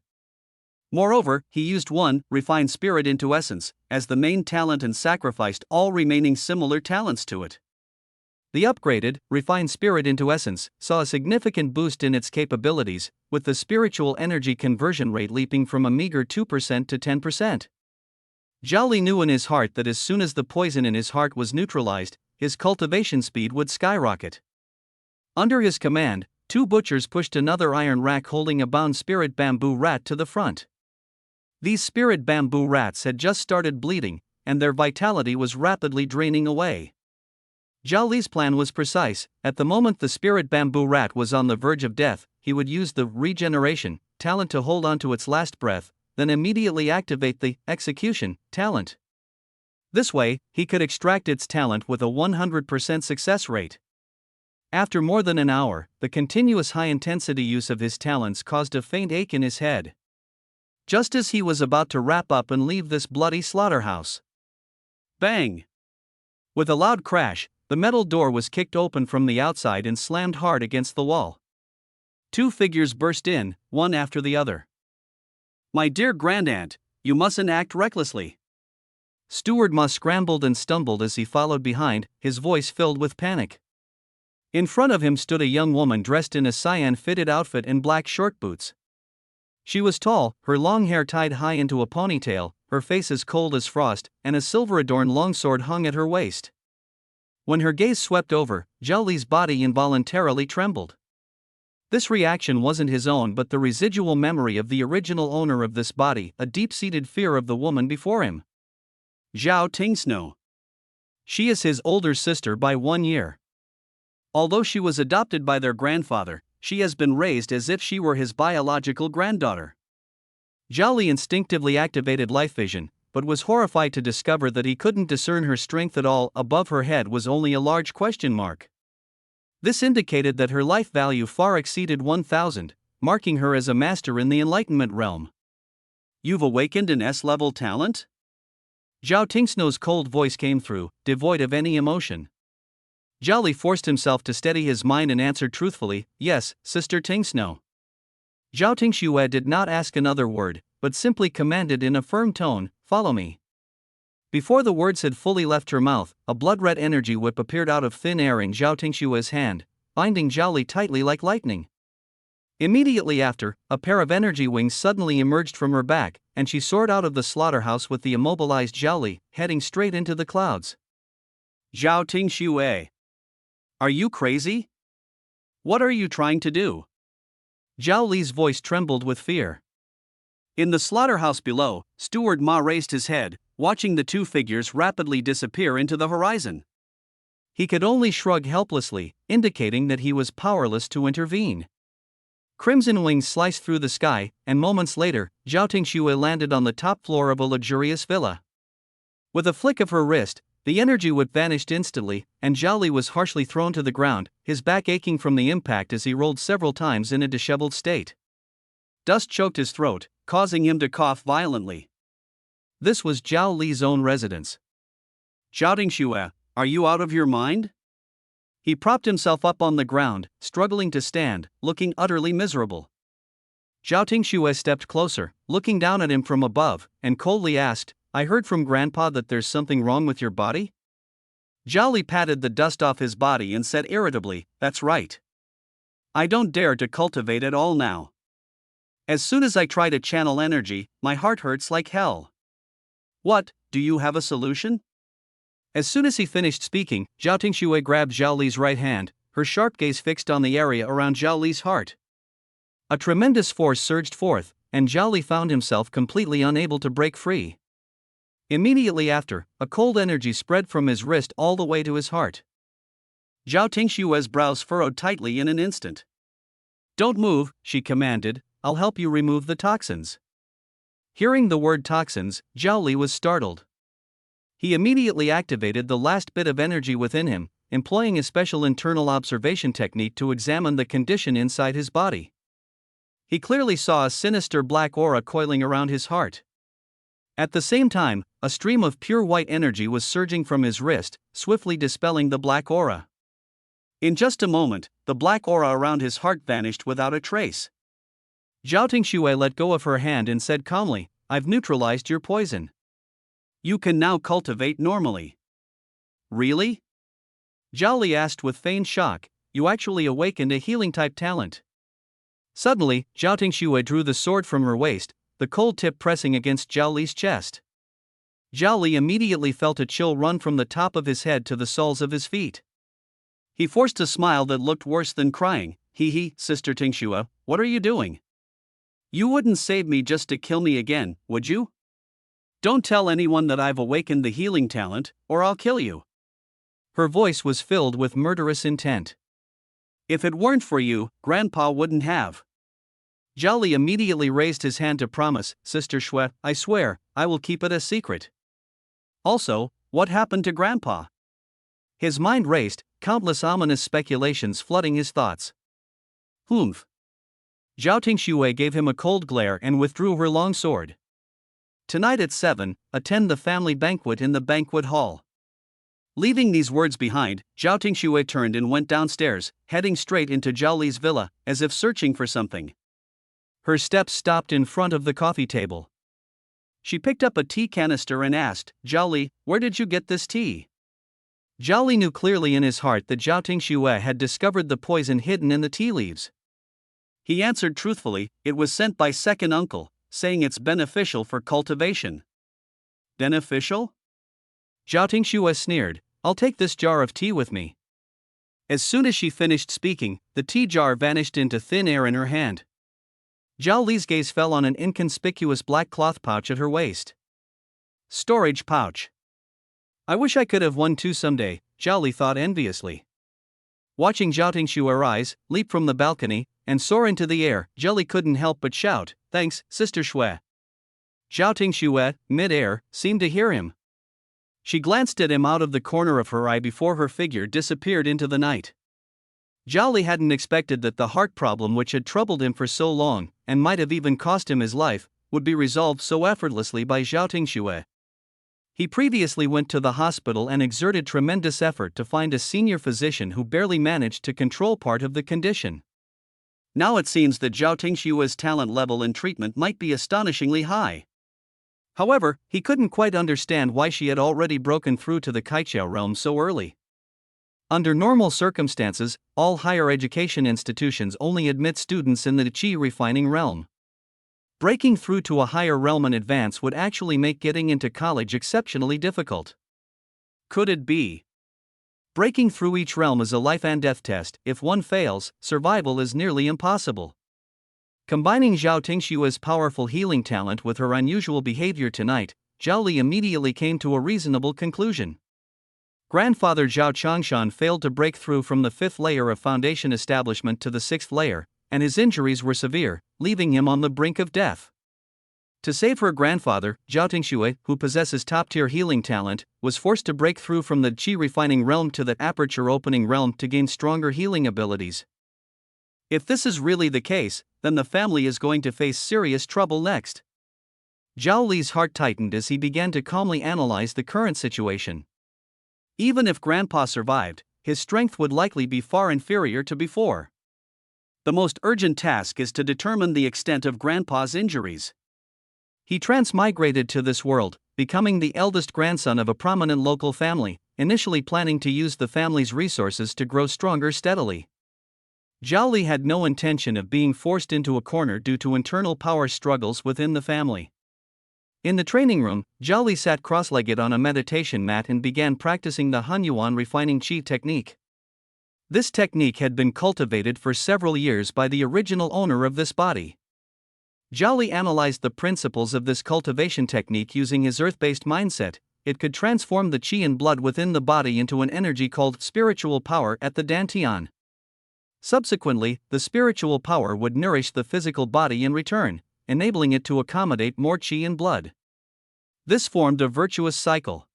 Moreover, he used one, refined spirit into essence, as the main talent and sacrificed all remaining similar talents to it. The upgraded, refined spirit into essence saw a significant boost in its capabilities, with the spiritual energy conversion rate leaping from a meager 2% to 10%. Zhao Li knew in his heart that as soon as the poison in his heart was neutralized, his cultivation speed would skyrocket. Under his command, 2 butchers pushed another iron rack holding a bound spirit bamboo rat to the front. These spirit bamboo rats had just started bleeding, and their vitality was rapidly draining away. Zhao Li's plan was precise. At the moment the spirit bamboo rat was on the verge of death, he would use the regeneration talent to hold on to its last breath, then immediately activate the execution talent. This way, he could extract its talent with a 100% success rate. After more than an hour, the continuous high-intensity use of his talents caused a faint ache in his head. Just as he was about to wrap up and leave this bloody slaughterhouse. Bang! With a loud crash, the metal door was kicked open from the outside and slammed hard against the wall. 2 figures burst in, one after the other. "My dear grandaunt, you mustn't act recklessly." Steward Ma scrambled and stumbled as he followed behind, his voice filled with panic. In front of him stood a young woman dressed in a cyan-fitted outfit and black short boots. She was tall, her long hair tied high into a ponytail, her face as cold as frost, and a silver-adorned longsword hung at her waist. When her gaze swept over, Zhao Li's body involuntarily trembled. This reaction wasn't his own but the residual memory of the original owner of this body, a deep-seated fear of the woman before him. Zhao Tingsno. She is his older sister by 1 year. Although she was adopted by their grandfather, she has been raised as if she were his biological granddaughter. Zhao Li instinctively activated life vision, but was horrified to discover that he couldn't discern her strength at all. Above her head was only a large question mark. This indicated that her life value far exceeded 1,000, marking her as a master in the enlightenment realm. "You've awakened an S-level talent?" Zhao Tingsno's cold voice came through, devoid of any emotion. Zhao Li forced himself to steady his mind and answered truthfully, "Yes, Sister Tingsno." Zhao Tingxue did not ask another word, but simply commanded in a firm tone, "Follow me." Before the words had fully left her mouth, a blood-red energy whip appeared out of thin air in Zhao Tingxue's hand, binding Zhao Li tightly like lightning. Immediately after, a pair of energy wings suddenly emerged from her back, and she soared out of the slaughterhouse with the immobilized Zhao Li, heading straight into the clouds. "Zhao Tingxue. Are you crazy? What are you trying to do?" Zhao Li's voice trembled with fear. In the slaughterhouse below, Steward Ma raised his head, watching the 2 figures rapidly disappear into the horizon. He could only shrug helplessly, indicating that he was powerless to intervene. Crimson wings sliced through the sky, and moments later, Zhao Tingxue landed on the top floor of a luxurious villa. With a flick of her wrist, the energy whip vanished instantly, and Zhao Li was harshly thrown to the ground, his back aching from the impact as he rolled several times in a disheveled state. Dust choked his throat, causing him to cough violently. This was Zhao Li's own residence. "Zhao Tingxue, are you out of your mind?" He propped himself up on the ground, struggling to stand, looking utterly miserable. Zhao Tingxue stepped closer, looking down at him from above, and coldly asked, "I heard from Grandpa that there's something wrong with your body?" Zhao Li patted the dust off his body and said irritably, "That's right. I don't dare to cultivate at all now. As soon as I try to channel energy, my heart hurts like hell. What, do you have a solution?" As soon as he finished speaking, Zhao Tingxue grabbed Zhao Li's right hand, her sharp gaze fixed on the area around Zhao Li's heart. A tremendous force surged forth, and Zhao Li found himself completely unable to break free. Immediately after, a cold energy spread from his wrist all the way to his heart. Zhao Tingxue's brows furrowed tightly in an instant. "Don't move," she commanded, "I'll help you remove the toxins." Hearing the word toxins, Zhao Li was startled. He immediately activated the last bit of energy within him, employing a special internal observation technique to examine the condition inside his body. He clearly saw a sinister black aura coiling around his heart. At the same time, a stream of pure white energy was surging from his wrist, swiftly dispelling the black aura. In just a moment, the black aura around his heart vanished without a trace. Zhao Tingxue let go of her hand and said calmly, "I've neutralized your poison. You can now cultivate normally." "Really?" Zhao Li asked with feigned shock. "You actually awakened a healing-type talent." Suddenly, Zhao Tingxue drew the sword from her waist, the cold tip pressing against Zhao Li's chest. Zhao Li immediately felt a chill run from the top of his head to the soles of his feet. He forced a smile that looked worse than crying. "Hee, Sister Tingxue, what are you doing? You wouldn't save me just to kill me again, would you? Don't tell anyone that I've awakened the healing talent, or I'll kill you." Her voice was filled with murderous intent. "If it weren't for you, Grandpa wouldn't have." Zhao Li immediately raised his hand to promise, "Sister Shui, I swear, I will keep it a secret." Also, what happened to Grandpa? His mind raced, countless ominous speculations flooding his thoughts. "Humph." Zhao Tingxue gave him a cold glare and withdrew her long sword. "Tonight at 7, attend the family banquet in the banquet hall." Leaving these words behind, Zhao Tingxue turned and went downstairs, heading straight into Zhao Li's villa, as if searching for something. Her steps stopped in front of the coffee table. She picked up a tea canister and asked, "Zhao Li, where did you get this tea?" Zhao Li knew clearly in his heart that Zhao Tingxue had discovered the poison hidden in the tea leaves. He answered truthfully, "It was sent by second uncle, saying it's beneficial for cultivation." "Beneficial?" Zhao Tingxue sneered, "I'll take this jar of tea with me." As soon as she finished speaking, the tea jar vanished into thin air in her hand. Zhao Li's gaze fell on an inconspicuous black cloth pouch at her waist. Storage pouch. "I wish I could have one too someday," Zhao Li thought enviously. Watching Zhao Tingxue rise, leap from the balcony, and soar into the air, Zhao Li couldn't help but shout, "Thanks, Sister Shui." Zhao Tingxue, mid-air, seemed to hear him. She glanced at him out of the corner of her eye before her figure disappeared into the night. Zhao Li hadn't expected that the heart problem which had troubled him for so long, and might have even cost him his life, would be resolved so effortlessly by Zhao Tingxue. He previously went to the hospital and exerted tremendous effort to find a senior physician who barely managed to control part of the condition. Now it seems that Zhao Tingxue's talent level in treatment might be astonishingly high. However, he couldn't quite understand why she had already broken through to the Kaiqiao realm so early. Under normal circumstances, all higher education institutions only admit students in the qi refining realm. Breaking through to a higher realm in advance would actually make getting into college exceptionally difficult. Could it be? Breaking through each realm is a life and death test. If one fails, survival is nearly impossible. Combining Zhao Tingxue's powerful healing talent with her unusual behavior tonight, Zhao Li immediately came to a reasonable conclusion. Grandfather Zhao Changshan failed to break through from the 5th layer of foundation establishment to the 6th layer, and his injuries were severe, leaving him on the brink of death. To save her grandfather, Zhao Tingxue, who possesses top-tier healing talent, was forced to break through from the qi refining realm to the aperture opening realm to gain stronger healing abilities. If this is really the case, then the family is going to face serious trouble next. Zhao Li's heart tightened as he began to calmly analyze the current situation. Even if Grandpa survived, his strength would likely be far inferior to before. The most urgent task is to determine the extent of Grandpa's injuries. He transmigrated to this world, becoming the eldest grandson of a prominent local family, initially planning to use the family's resources to grow stronger steadily. Zhao Li had no intention of being forced into a corner due to internal power struggles within the family. In the training room, Zhao Li sat cross-legged on a meditation mat and began practicing the Hunyuan refining qi technique. This technique had been cultivated for several years by the original owner of this body. Zhao Li analyzed the principles of this cultivation technique using his earth-based mindset. It could transform the qi and blood within the body into an energy called spiritual power at the dantian. Subsequently, the spiritual power would nourish the physical body in return, enabling it to accommodate more qi and blood. This formed a virtuous cycle.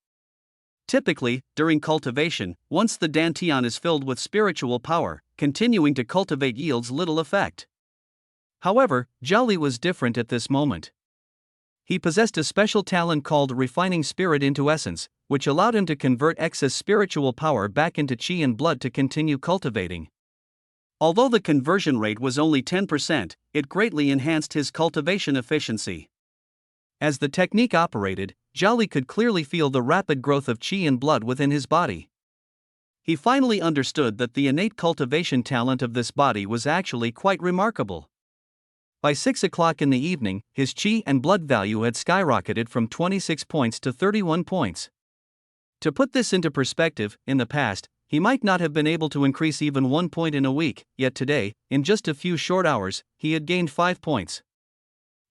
Typically, during cultivation, once the dantian is filled with spiritual power, continuing to cultivate yields little effect. However, Zhao Li was different at this moment. He possessed a special talent called refining spirit into essence, which allowed him to convert excess spiritual power back into qi and blood to continue cultivating. Although the conversion rate was only 10%, it greatly enhanced his cultivation efficiency. As the technique operated, Zhao Li could clearly feel the rapid growth of qi and blood within his body. He finally understood that the innate cultivation talent of this body was actually quite remarkable. By 6 o'clock in the evening, his qi and blood value had skyrocketed from 26 points to 31 points. To put this into perspective, in the past, he might not have been able to increase even 1 point in a week, yet today, in just a few short hours, he had gained 5 points.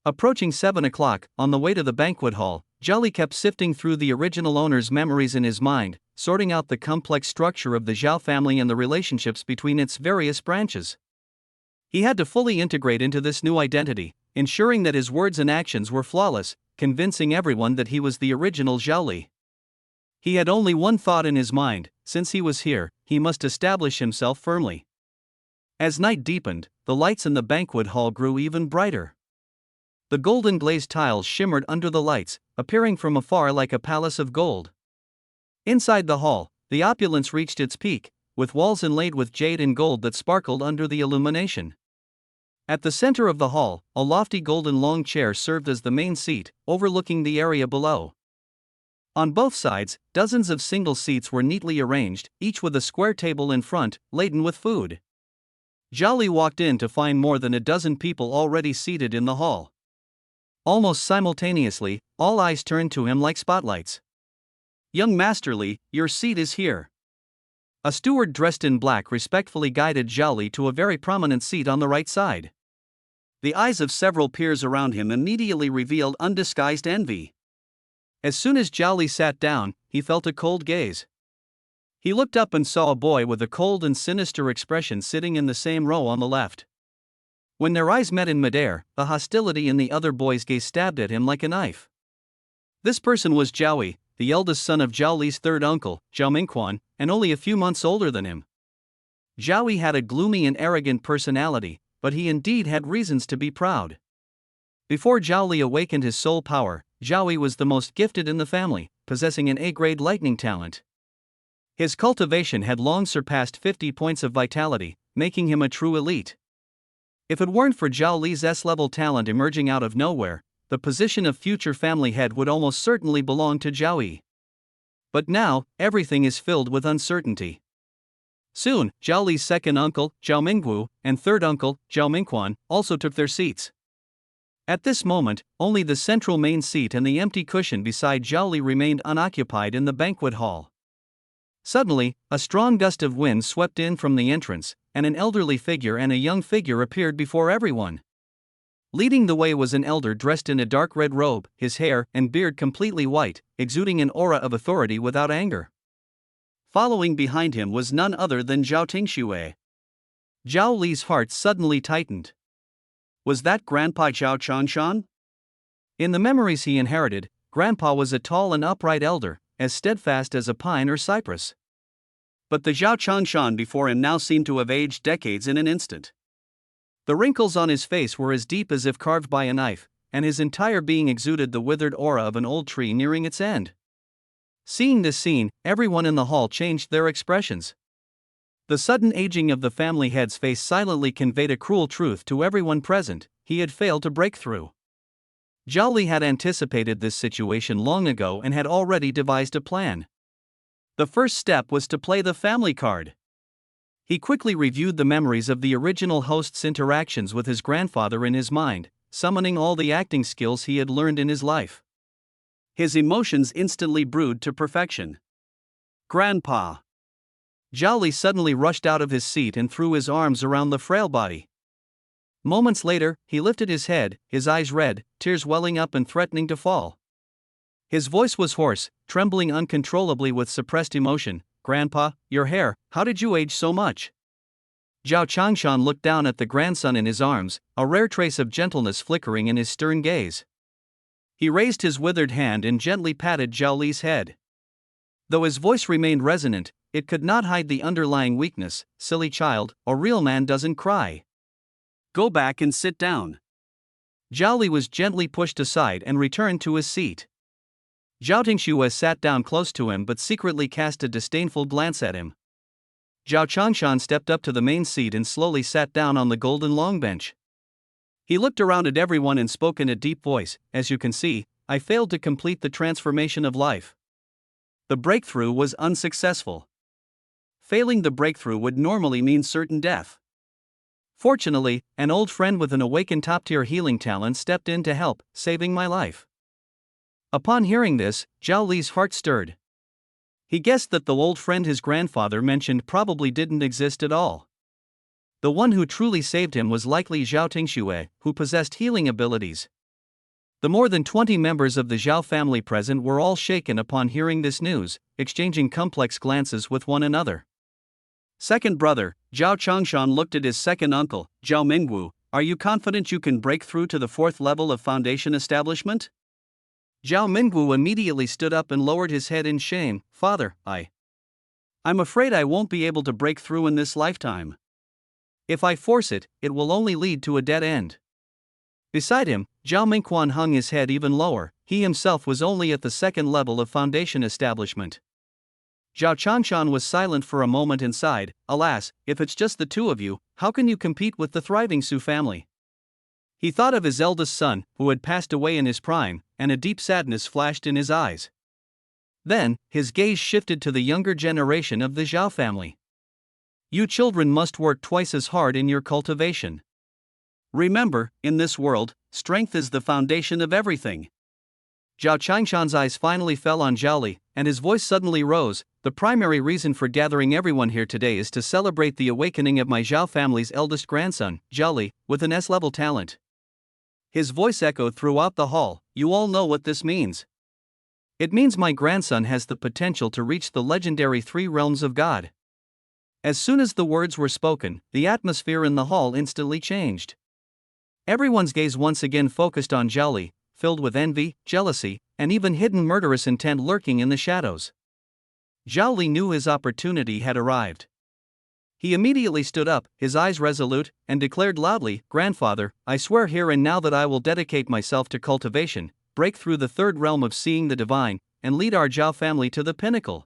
Approaching 7 o'clock, on the way to the banquet hall, Zhao Li kept sifting through the original owner's memories in his mind, sorting out the complex structure of the Zhao family and the relationships between its various branches. He had to fully integrate into this new identity, ensuring that his words and actions were flawless, convincing everyone that he was the original Zhao Li. He had only one thought in his mind: since he was here, he must establish himself firmly. As night deepened, the lights in the banquet hall grew even brighter. The golden glazed tiles shimmered under the lights, appearing from afar like a palace of gold. Inside the hall, the opulence reached its peak, with walls inlaid with jade and gold that sparkled under the illumination. At the center of the hall, a lofty golden long chair served as the main seat, overlooking the area below. On both sides, dozens of single seats were neatly arranged, each with a square table in front, laden with food. Zhao Li walked in to find more than a dozen people already seated in the hall. Almost simultaneously, all eyes turned to him like spotlights. "Young Master Li, your seat is here." A steward dressed in black respectfully guided Zhao Li to a very prominent seat on the right side. The eyes of several peers around him immediately revealed undisguised envy. As soon as Zhao Li sat down, he felt a cold gaze. He looked up and saw a boy with a cold and sinister expression sitting in the same row on the left. When their eyes met in midair, the hostility in the other boy's gaze stabbed at him like a knife. This person was Zhao Li, the eldest son of Zhao Li's third uncle, Zhao Mingquan, and only a few months older than him. Zhao Li had a gloomy and arrogant personality, but he indeed had reasons to be proud. Before Zhao Li awakened his soul power, Zhao Li was the most gifted in the family, possessing an A-grade lightning talent. His cultivation had long surpassed 50 points of vitality, making him a true elite. If it weren't for Zhao Li's S-level talent emerging out of nowhere, the position of future family head would almost certainly belong to Zhao Li. But now, everything is filled with uncertainty. Soon, Zhao Li's second uncle, Zhao Mingguo, and third uncle, Zhao Mingquan, also took their seats. At this moment, only the central main seat and the empty cushion beside Zhao Li remained unoccupied in the banquet hall. Suddenly, a strong gust of wind swept in from the entrance, and an elderly figure and a young figure appeared before everyone. Leading the way was an elder dressed in a dark red robe, his hair and beard completely white, exuding an aura of authority without anger. Following behind him was none other than Zhao Tingxue. Zhao Li's heart suddenly tightened. Was that Grandpa Zhao Changshan? In the memories he inherited, Grandpa was a tall and upright elder, as steadfast as a pine or cypress. But the Zhao Changshan before him now seemed to have aged decades in an instant. The wrinkles on his face were as deep as if carved by a knife, and his entire being exuded the withered aura of an old tree nearing its end. Seeing this scene, everyone in the hall changed their expressions. The sudden aging of the family head's face silently conveyed a cruel truth to everyone present: he had failed to break through. Zhao Li had anticipated this situation long ago and had already devised a plan. The first step was to play the family card. He quickly reviewed the memories of the original host's interactions with his grandfather in his mind, summoning all the acting skills he had learned in his life. His emotions instantly brewed to perfection. Grandpa! Zhao Li suddenly rushed out of his seat and threw his arms around the frail body. Moments later, he lifted his head, his eyes red, tears welling up and threatening to fall. His voice was hoarse, trembling uncontrollably with suppressed emotion. "Grandpa, your hair, how did you age so much?" Zhao Changshan looked down at the grandson in his arms, a rare trace of gentleness flickering in his stern gaze. He raised his withered hand and gently patted Zhao Li's head. Though his voice remained resonant, it could not hide the underlying weakness. "Silly child, a real man doesn't cry. Go back and sit down. Zhao Li was gently pushed aside and returned to his seat. Zhao Tingxue sat down close to him but secretly cast a disdainful glance at him. Zhao Changshan stepped up to the main seat and slowly sat down on the golden long bench. He looked around at everyone and spoke in a deep voice. As you can see, I failed to complete the transformation of life. The breakthrough was unsuccessful. Failing the breakthrough would normally mean certain death. Fortunately, an old friend with an awakened top-tier healing talent stepped in to help, saving my life. Upon hearing this, Zhao Li's heart stirred. He guessed that the old friend his grandfather mentioned probably didn't exist at all. The one who truly saved him was likely Zhao Tingxue, who possessed healing abilities. The more than 20 members of the Zhao family present were all shaken upon hearing this news, exchanging complex glances with one another. Second brother, Zhao Changshan looked at his second uncle, Zhao Mingwu. Are you confident you can break through to the 4th level of foundation establishment? Zhao Mingwu immediately stood up and lowered his head in shame. Father, I'm afraid I won't be able to break through in this lifetime. If I force it, it will only lead to a dead end. Beside him, Zhao Mingquan hung his head even lower. He himself was only at the 2nd level of foundation establishment. Zhao Changshan was silent for a moment and sighed. Alas, if it's just the two of you, how can you compete with the thriving Su family? He thought of his eldest son, who had passed away in his prime, and a deep sadness flashed in his eyes. Then, his gaze shifted to the younger generation of the Zhao family. You children must work twice as hard in your cultivation. Remember, in this world, strength is the foundation of everything. Zhao Changshan's eyes finally fell on Zhao Li, and his voice suddenly rose. The primary reason for gathering everyone here today is to celebrate the awakening of my Zhao family's eldest grandson, Zhao Li, with an S-level talent. His voice echoed throughout the hall. You all know what this means. It means my grandson has the potential to reach the legendary 3 realms of God. As soon as the words were spoken, the atmosphere in the hall instantly changed. Everyone's gaze once again focused on Zhao Li, filled with envy, jealousy, and even hidden murderous intent lurking in the shadows. Zhao Li knew his opportunity had arrived. He immediately stood up, his eyes resolute, and declared loudly, Grandfather, I swear here and now that I will dedicate myself to cultivation, break through the 3rd realm of seeing the divine, and lead our Zhao family to the pinnacle.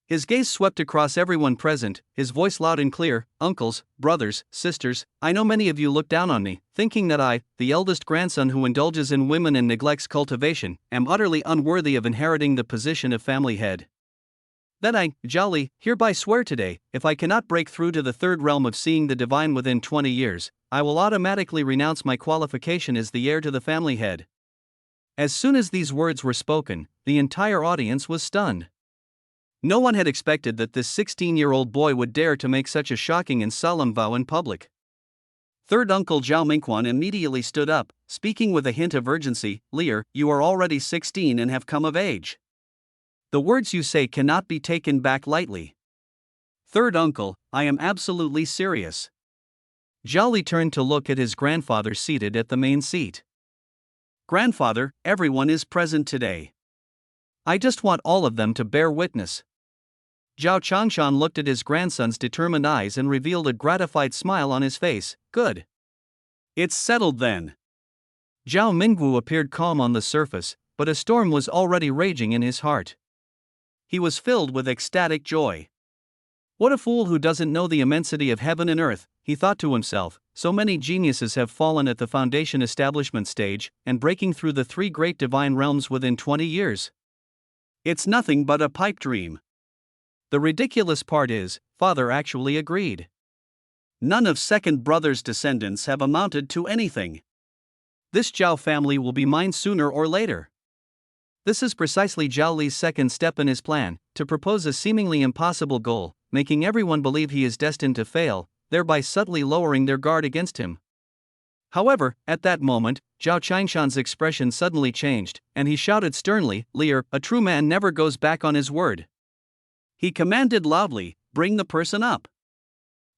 His gaze swept across everyone present, his voice loud and clear. Uncles, brothers, sisters, I know many of you look down on me, thinking that I, the eldest grandson who indulges in women and neglects cultivation, am utterly unworthy of inheriting the position of family head. Then I, Zhao Li, hereby swear today, if I cannot break through to the 3rd realm of seeing the divine within 20 years, I will automatically renounce my qualification as the heir to the family head. As soon as these words were spoken, the entire audience was stunned. No one had expected that this 16-year-old boy would dare to make such a shocking and solemn vow in public. Third uncle Zhao Mingquan immediately stood up, speaking with a hint of urgency. Lear, you are already 16 and have come of age. The words you say cannot be taken back lightly. Third uncle, I am absolutely serious. Zhao Li turned to look at his grandfather seated at the main seat. Grandfather, everyone is present today. I just want all of them to bear witness. Zhao Changshan looked at his grandson's determined eyes and revealed a gratified smile on his face. Good. It's settled then. Zhao Mingwu appeared calm on the surface, but a storm was already raging in his heart. He was filled with ecstatic joy. What a fool who doesn't know the immensity of heaven and earth, he thought to himself. So many geniuses have fallen at the foundation establishment stage, and breaking through the 3 great divine realms within 20 years. It's nothing but a pipe dream. The ridiculous part is, father actually agreed. None of second brother's descendants have amounted to anything. This Zhao family will be mine sooner or later. This is precisely Zhao Li's second step in his plan, to propose a seemingly impossible goal, making everyone believe he is destined to fail, thereby subtly lowering their guard against him. However, at that moment, Zhao Changshan's expression suddenly changed, and he shouted sternly, Lear, a true man never goes back on his word. He commanded loudly, bring the person up.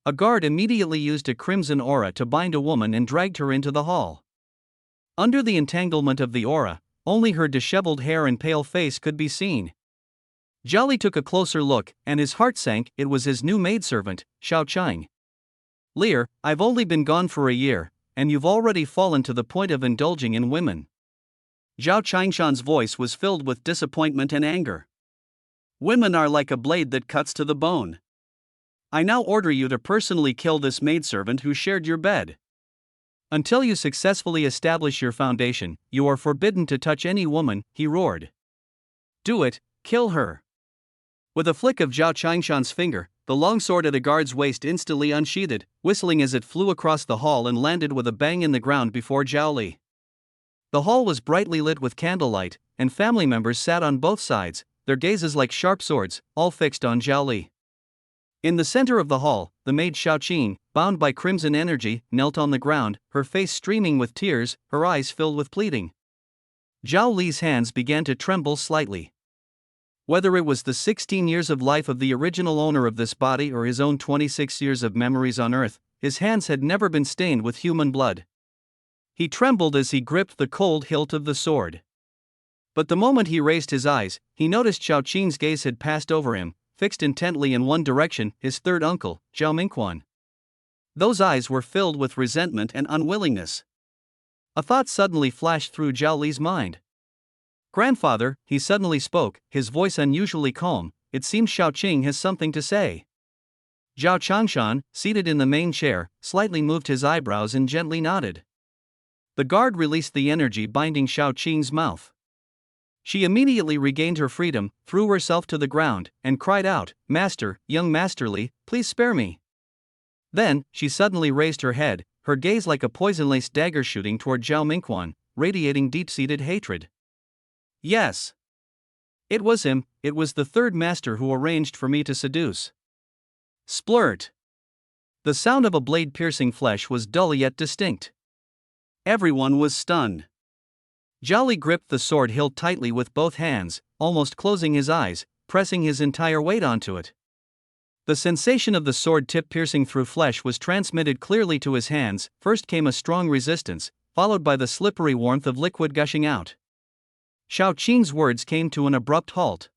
A guard immediately used a crimson aura to bind a woman and dragged her into the hall. Under the entanglement of the aura, only her disheveled hair and pale face could be seen. Zhao Li took a closer look, and his heart sank. It was his new maidservant, Xiao Cheng. Lear, I've only been gone for a year, and you've already fallen to the point of indulging in women. Zhao Qingshan's voice was filled with disappointment and anger. Women are like a blade that cuts to the bone. I now order you to personally kill this maidservant who shared your bed. Until you successfully establish your foundation, you are forbidden to touch any woman, he roared. Do it, kill her. With a flick of Zhao Qingshan's finger, the long sword at a guard's waist instantly unsheathed, whistling as it flew across the hall and landed with a bang in the ground before Zhao Li. The hall was brightly lit with candlelight, and family members sat on both sides, their gazes like sharp swords, all fixed on Zhao Li. In the center of the hall, the maid Xiaoqing, bound by crimson energy, knelt on the ground, her face streaming with tears, her eyes filled with pleading. Zhao Li's hands began to tremble slightly. Whether it was the 16 years of life of the original owner of this body or his own 26 years of memories on Earth, his hands had never been stained with human blood. He trembled as he gripped the cold hilt of the sword. But the moment he raised his eyes, he noticed Xiaoqing's gaze had passed over him, fixed intently in one direction, his third uncle, Zhao Mingquan. Those eyes were filled with resentment and unwillingness. A thought suddenly flashed through Zhao Li's mind. Grandfather, he suddenly spoke, his voice unusually calm, it seems Xiaoqing has something to say. Zhao Qingshan, seated in the main chair, slightly moved his eyebrows and gently nodded. The guard released the energy binding Xiaoqing's mouth. She immediately regained her freedom, threw herself to the ground, and cried out, Master, young Master Li, please spare me. Then, she suddenly raised her head, her gaze like a poison-laced dagger shooting toward Zhao Mingquan, radiating deep-seated hatred. Yes. It was him, it was the third master who arranged for me to seduce. Splurt. The sound of a blade piercing flesh was dull yet distinct. Everyone was stunned. Zhao Li gripped the sword hilt tightly with both hands, almost closing his eyes, pressing his entire weight onto it. The sensation of the sword tip piercing through flesh was transmitted clearly to his hands. First came a strong resistance, followed by the slippery warmth of liquid gushing out. Xiaoqing's words came to an abrupt halt.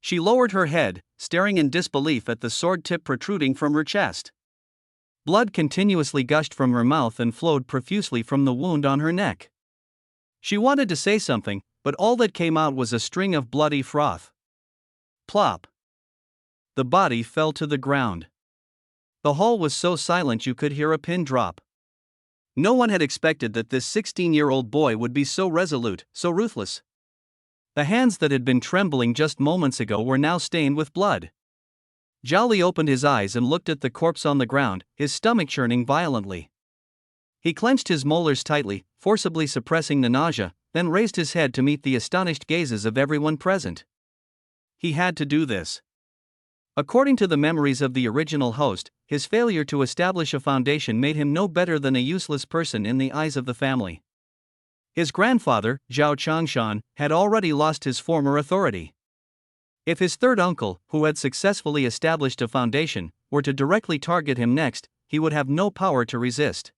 She lowered her head, staring in disbelief at the sword tip protruding from her chest. Blood continuously gushed from her mouth and flowed profusely from the wound on her neck. She wanted to say something, but all that came out was a string of bloody froth. Plop. The body fell to the ground. The hall was so silent you could hear a pin drop. No one had expected that this 16-year-old boy would be so resolute, so ruthless. The hands that had been trembling just moments ago were now stained with blood. Zhao Li opened his eyes and looked at the corpse on the ground, his stomach churning violently. He clenched his molars tightly, forcibly suppressing the nausea, then raised his head to meet the astonished gazes of everyone present. He had to do this. According to the memories of the original host, his failure to establish a foundation made him no better than a useless person in the eyes of the family. His grandfather, Zhao Qingshan, had already lost his former authority. If his third uncle, who had successfully established a foundation, were to directly target him next, he would have no power to resist.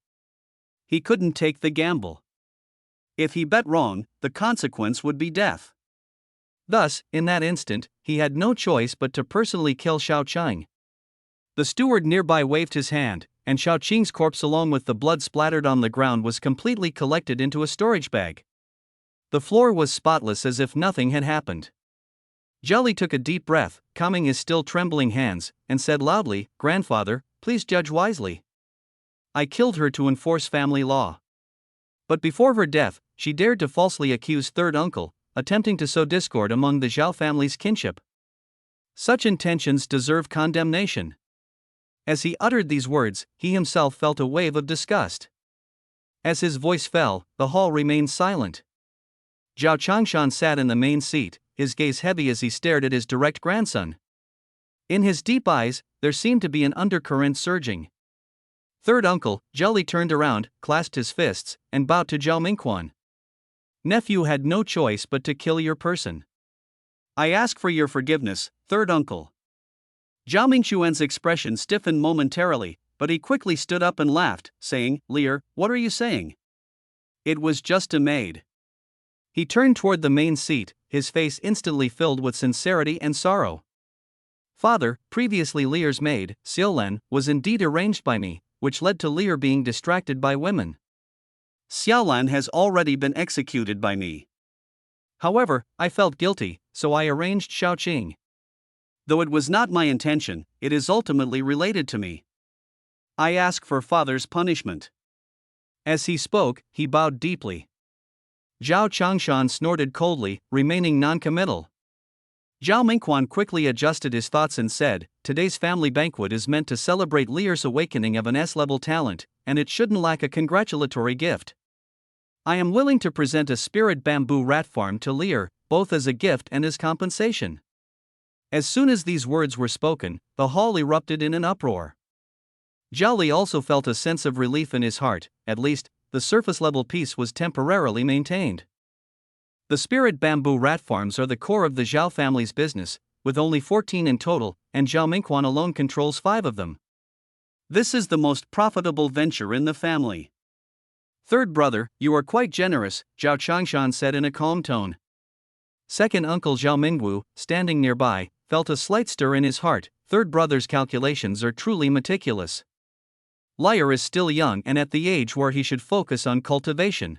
He couldn't take the gamble. If he bet wrong, the consequence would be death. Thus, in that instant, he had no choice but to personally kill Xiaoqing. The steward nearby waved his hand, and Xiaoqing's corpse along with the blood splattered on the ground was completely collected into a storage bag. The floor was spotless as if nothing had happened. Zhao Li took a deep breath, calming his still trembling hands, and said loudly, Grandfather, please judge wisely. I killed her to enforce family law. But before her death, she dared to falsely accuse third uncle, attempting to sow discord among the Zhao family's kinship. Such intentions deserve condemnation. As he uttered these words, he himself felt a wave of disgust. As his voice fell, the hall remained silent. Zhao Qingshan sat in the main seat, his gaze heavy as he stared at his direct grandson. In his deep eyes, there seemed to be an undercurrent surging. Third uncle, Zhao Li turned around, clasped his fists, and bowed to Zhao Mingquan. Nephew had no choice but to kill your person. I ask for your forgiveness, third uncle. Zhao Mingquan's expression stiffened momentarily, but he quickly stood up and laughed, saying, Lear, what are you saying? It was just a maid. He turned toward the main seat, his face instantly filled with sincerity and sorrow. Father, previously Lear's maid, Xiaolan, was indeed arranged by me, which led to Lear being distracted by women. Xiaolan has already been executed by me. However, I felt guilty, so I arranged Shaoqing. Though it was not my intention, it is ultimately related to me. I ask for father's punishment. As he spoke, he bowed deeply. Zhao Changshan snorted coldly, remaining non-committal. Zhao Mingquan quickly adjusted his thoughts and said, "Today's family banquet is meant to celebrate Lear's awakening of an S-level talent, and it shouldn't lack a congratulatory gift. I am willing to present a spirit bamboo rat farm to Lear, both as a gift and as compensation." As soon as these words were spoken, the hall erupted in an uproar. Zhao Li also felt a sense of relief in his heart. At least, the surface-level peace was temporarily maintained. The spirit bamboo rat farms are the core of the Zhao family's business, with only 14 in total, and Zhao Mingquan alone controls 5 of them. This is the most profitable venture in the family. "Third brother, you are quite generous," Zhao Changshan said in a calm tone. Second uncle Zhao Mingwu, standing nearby, felt a slight stir in his heart. Third brother's calculations are truly meticulous. Liar is still young and at the age where he should focus on cultivation.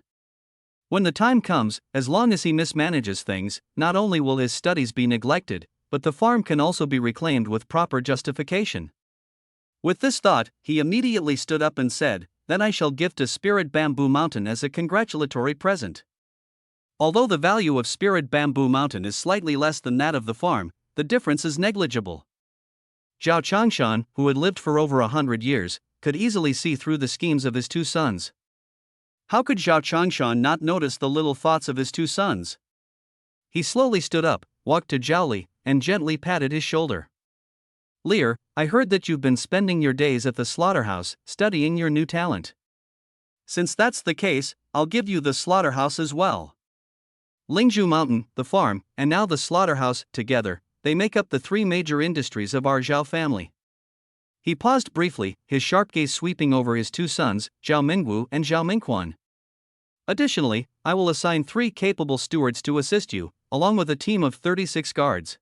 When the time comes, as long as he mismanages things, not only will his studies be neglected, but the farm can also be reclaimed with proper justification. With this thought, he immediately stood up and said, "Then I shall gift a spirit bamboo mountain as a congratulatory present." Although the value of spirit bamboo mountain is slightly less than that of the farm, the difference is negligible. Zhao Changshan, who had lived for over 100 years, could easily see through the schemes of his 2 sons. How could Zhao Changshan not notice the little thoughts of his 2 sons? He slowly stood up, walked to Zhao Li, and gently patted his shoulder. "Lear, I heard that you've been spending your days at the slaughterhouse, studying your new talent. Since that's the case, I'll give you the slaughterhouse as well. Lingzhu Mountain, the farm, and now the slaughterhouse, together, they make up the 3 major industries of our Zhao family." He paused briefly, his sharp gaze sweeping over his 2 sons, Zhao Mingwu and Zhao Mingquan. "Additionally, I will assign 3 capable stewards to assist you, along with a team of 36 guards.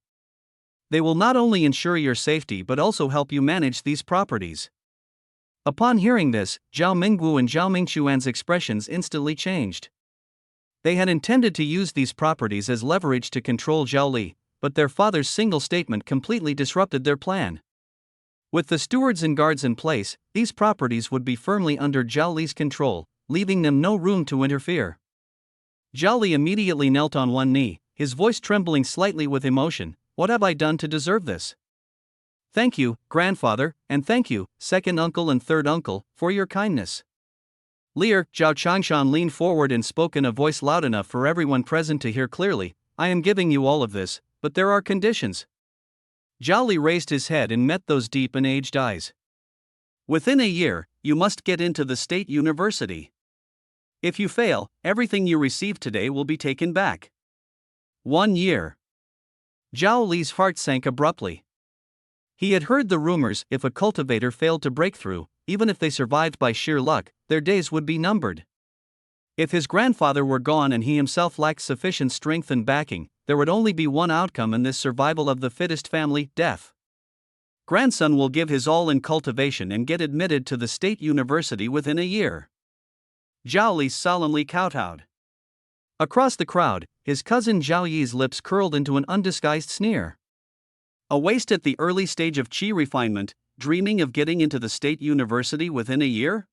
They will not only ensure your safety but also help you manage these properties." Upon hearing this, Zhao Mingwu and Zhao Mingquan's expressions instantly changed. They had intended to use these properties as leverage to control Zhao Li, but their father's single statement completely disrupted their plan. With the stewards and guards in place, these properties would be firmly under Zhao Li's control, leaving them no room to interfere. Zhao Li immediately knelt on one knee, his voice trembling slightly with emotion. "What have I done to deserve this? Thank you, grandfather, and thank you, second uncle and third uncle, for your kindness." Lear, Zhao Changshan leaned forward and spoke in a voice loud enough for everyone present to hear clearly, "I am giving you all of this, but there are conditions." Zhao Li raised his head and met those deep and aged eyes. "Within a year, you must get into the state university. If you fail, everything you received today will be taken back." 1 year. Zhao Li's heart sank abruptly. He had heard the rumors if a cultivator failed to break through, even if they survived by sheer luck, their days would be numbered. If his grandfather were gone and he himself lacked sufficient strength and backing, there would only be one outcome in this survival of the fittest family: death. Grandson will give his all in cultivation and get admitted to the state university within a year. Zhao Li solemnly kowtowed. Across the crowd, his cousin Zhao Yi's lips curled into an undisguised sneer. A waste at the early stage of qi refinement, dreaming of getting into the state university within a year?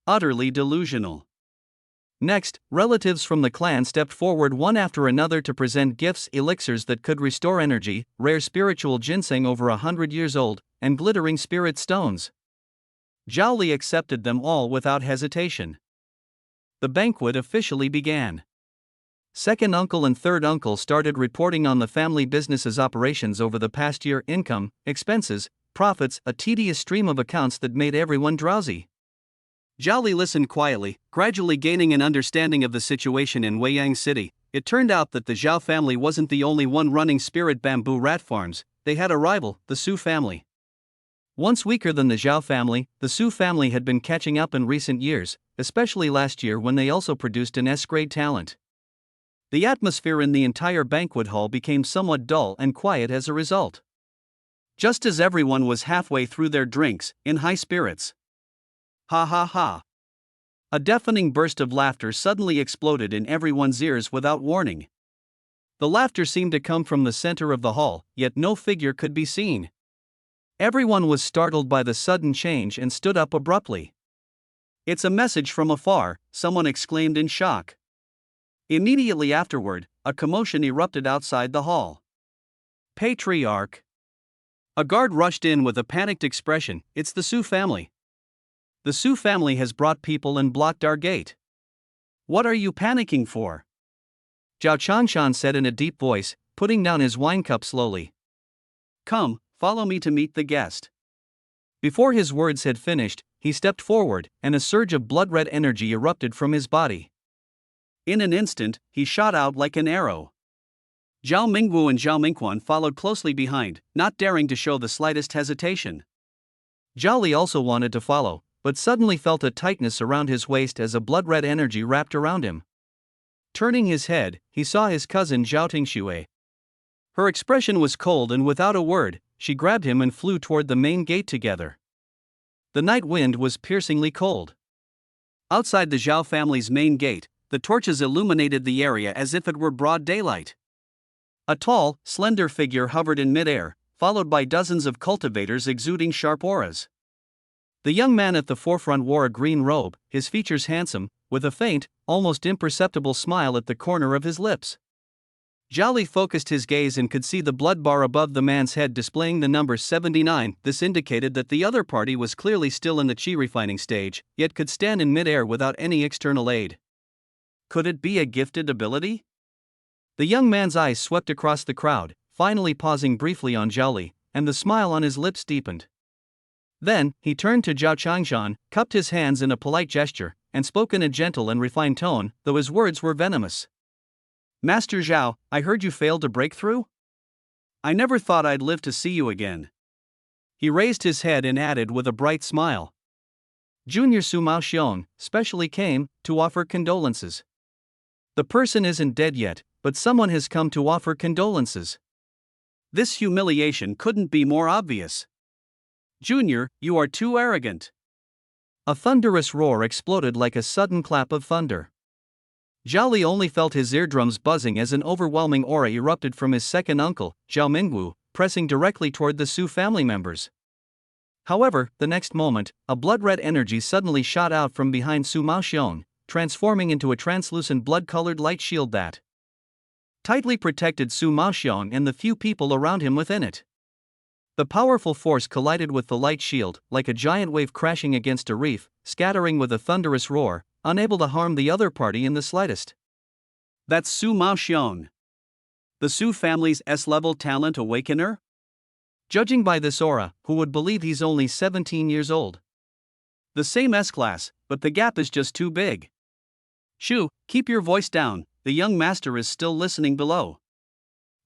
Utterly delusional. Next, relatives from the clan stepped forward one after another to present gifts: elixirs that could restore energy, rare spiritual ginseng over 100 years old, and glittering spirit stones. Zhao Li accepted them all without hesitation. The banquet officially began. Second uncle and third uncle started reporting on the family business's operations over the past year: income, expenses, profits, a tedious stream of accounts that made everyone drowsy. Zhao Li listened quietly, gradually gaining an understanding of the situation in Weiyang City. It turned out that the Zhao family wasn't the only one running spirit bamboo rat farms. They had a rival, the Su family. Once weaker than the Zhao family, the Su family had been catching up in recent years, especially last year when they also produced an S-grade talent. The atmosphere in the entire banquet hall became somewhat dull and quiet as a result. Just as everyone was halfway through their drinks, in high spirits, Ha ha ha. A deafening burst of laughter suddenly exploded in everyone's ears without warning. The laughter seemed to come from the center of the hall, yet no figure could be seen. Everyone was startled by the sudden change and stood up abruptly. "It's a message from afar," someone exclaimed in shock. Immediately afterward, a commotion erupted outside the hall. Patriarch. A guard rushed in with a panicked expression. "It's the Su family. The Su family has brought people and blocked our gate." "What are you panicking for?" Zhao Changshan said in a deep voice, putting down his wine cup slowly. "Come, follow me to meet the guest." Before his words had finished, he stepped forward, and a surge of blood-red energy erupted from his body. In an instant, he shot out like an arrow. Zhao Mingwu and Zhao Mingquan followed closely behind, not daring to show the slightest hesitation. Zhao Li also wanted to follow, but suddenly felt a tightness around his waist as a blood-red energy wrapped around him. Turning his head, he saw his cousin Zhao Tingxue. Her expression was cold, and without a word, she grabbed him and flew toward the main gate together. The night wind was piercingly cold. Outside the Zhao family's main gate, the torches illuminated the area as if it were broad daylight. A tall, slender figure hovered in midair, followed by dozens of cultivators exuding sharp auras. The young man at the forefront wore a green robe, his features handsome, with a faint, almost imperceptible smile at the corner of his lips. Zhao Li focused his gaze and could see the blood bar above the man's head displaying the number 79. This indicated that the other party was clearly still in the chi refining stage, yet could stand in midair without any external aid. Could it be a gifted ability? The young man's eyes swept across the crowd, finally pausing briefly on Zhao Li, and the smile on his lips deepened. Then, he turned to Zhao Changshan, cupped his hands in a polite gesture, and spoke in a gentle and refined tone, though his words were venomous. "Master Zhao, I heard you failed to break through? I never thought I'd live to see you again." He raised his head and added with a bright smile. "Junior Su Mao Xiong specially came to offer condolences. The person isn't dead yet, but someone has come to offer condolences." This humiliation couldn't be more obvious. "Junior, you are too arrogant." A thunderous roar exploded like a sudden clap of thunder. Zhao Li only felt his eardrums buzzing as an overwhelming aura erupted from his second uncle, Zhao Mingwu, pressing directly toward the Su family members. However, the next moment, a blood-red energy suddenly shot out from behind Su Mao Xiong, transforming into a translucent blood-colored light shield that tightly protected Su Mao Xiong and the few people around him within it. The powerful force collided with the light shield, like a giant wave crashing against a reef, scattering with a thunderous roar, unable to harm the other party in the slightest. That's Su Mao Xiong, the Su family's S-level talent awakener? Judging by this aura, who would believe he's only 17 years old? The same S-class, but the gap is just too big. "Shu, keep your voice down, the young master is still listening below."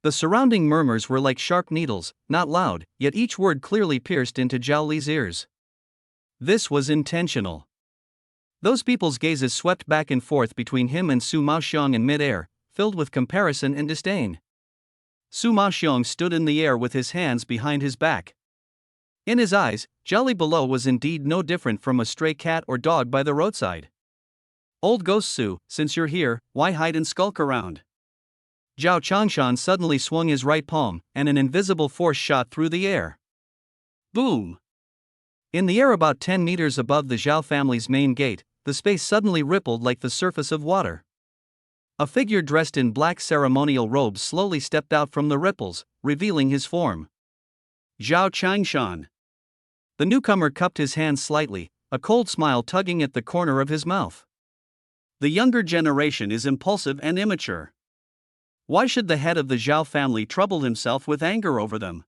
The surrounding murmurs were like sharp needles, not loud, yet each word clearly pierced into Zhao Li's ears. This was intentional. Those people's gazes swept back and forth between him and Su Mao Xiong in midair, filled with comparison and disdain. Su Mao Xiong stood in the air with his hands behind his back. In his eyes, Zhao Li below was indeed no different from a stray cat or dog by the roadside. "Old Ghost Su, since you're here, why hide and skulk around?" Zhao Changshan suddenly swung his right palm, and an invisible force shot through the air. Boom! In the air about 10 meters above the Zhao family's main gate, the space suddenly rippled like the surface of water. A figure dressed in black ceremonial robes slowly stepped out from the ripples, revealing his form. Zhao Changshan. The newcomer cupped his hands slightly, a cold smile tugging at the corner of his mouth. The younger generation is impulsive and immature. Why should the head of the Zhao family trouble himself with anger over them?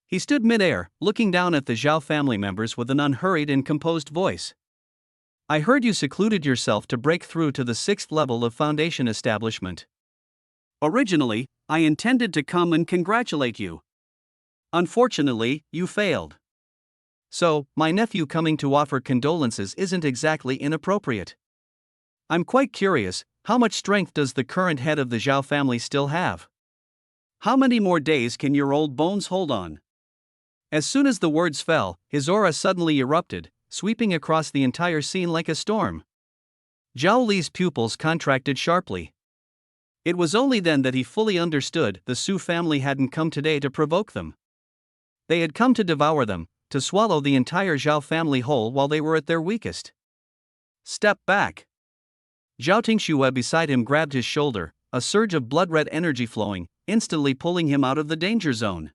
He stood midair, looking down at the Zhao family members with an unhurried and composed voice. "I heard you secluded yourself to break through to the 6th level of Foundation establishment. Originally, I intended to come and congratulate you. Unfortunately, you failed. So, my nephew coming to offer condolences isn't exactly inappropriate. I'm quite curious, how much strength does the current head of the Zhao family still have? How many more days can your old bones hold on?" As soon as the words fell, his aura suddenly erupted, sweeping across the entire scene like a storm. Zhao Li's pupils contracted sharply. It was only then that he fully understood the Su family hadn't come today to provoke them. They had come to devour them, to swallow the entire Zhao family whole while they were at their weakest. Step back. Zhao Tingxue beside him grabbed his shoulder, a surge of blood-red energy flowing, instantly pulling him out of the danger zone.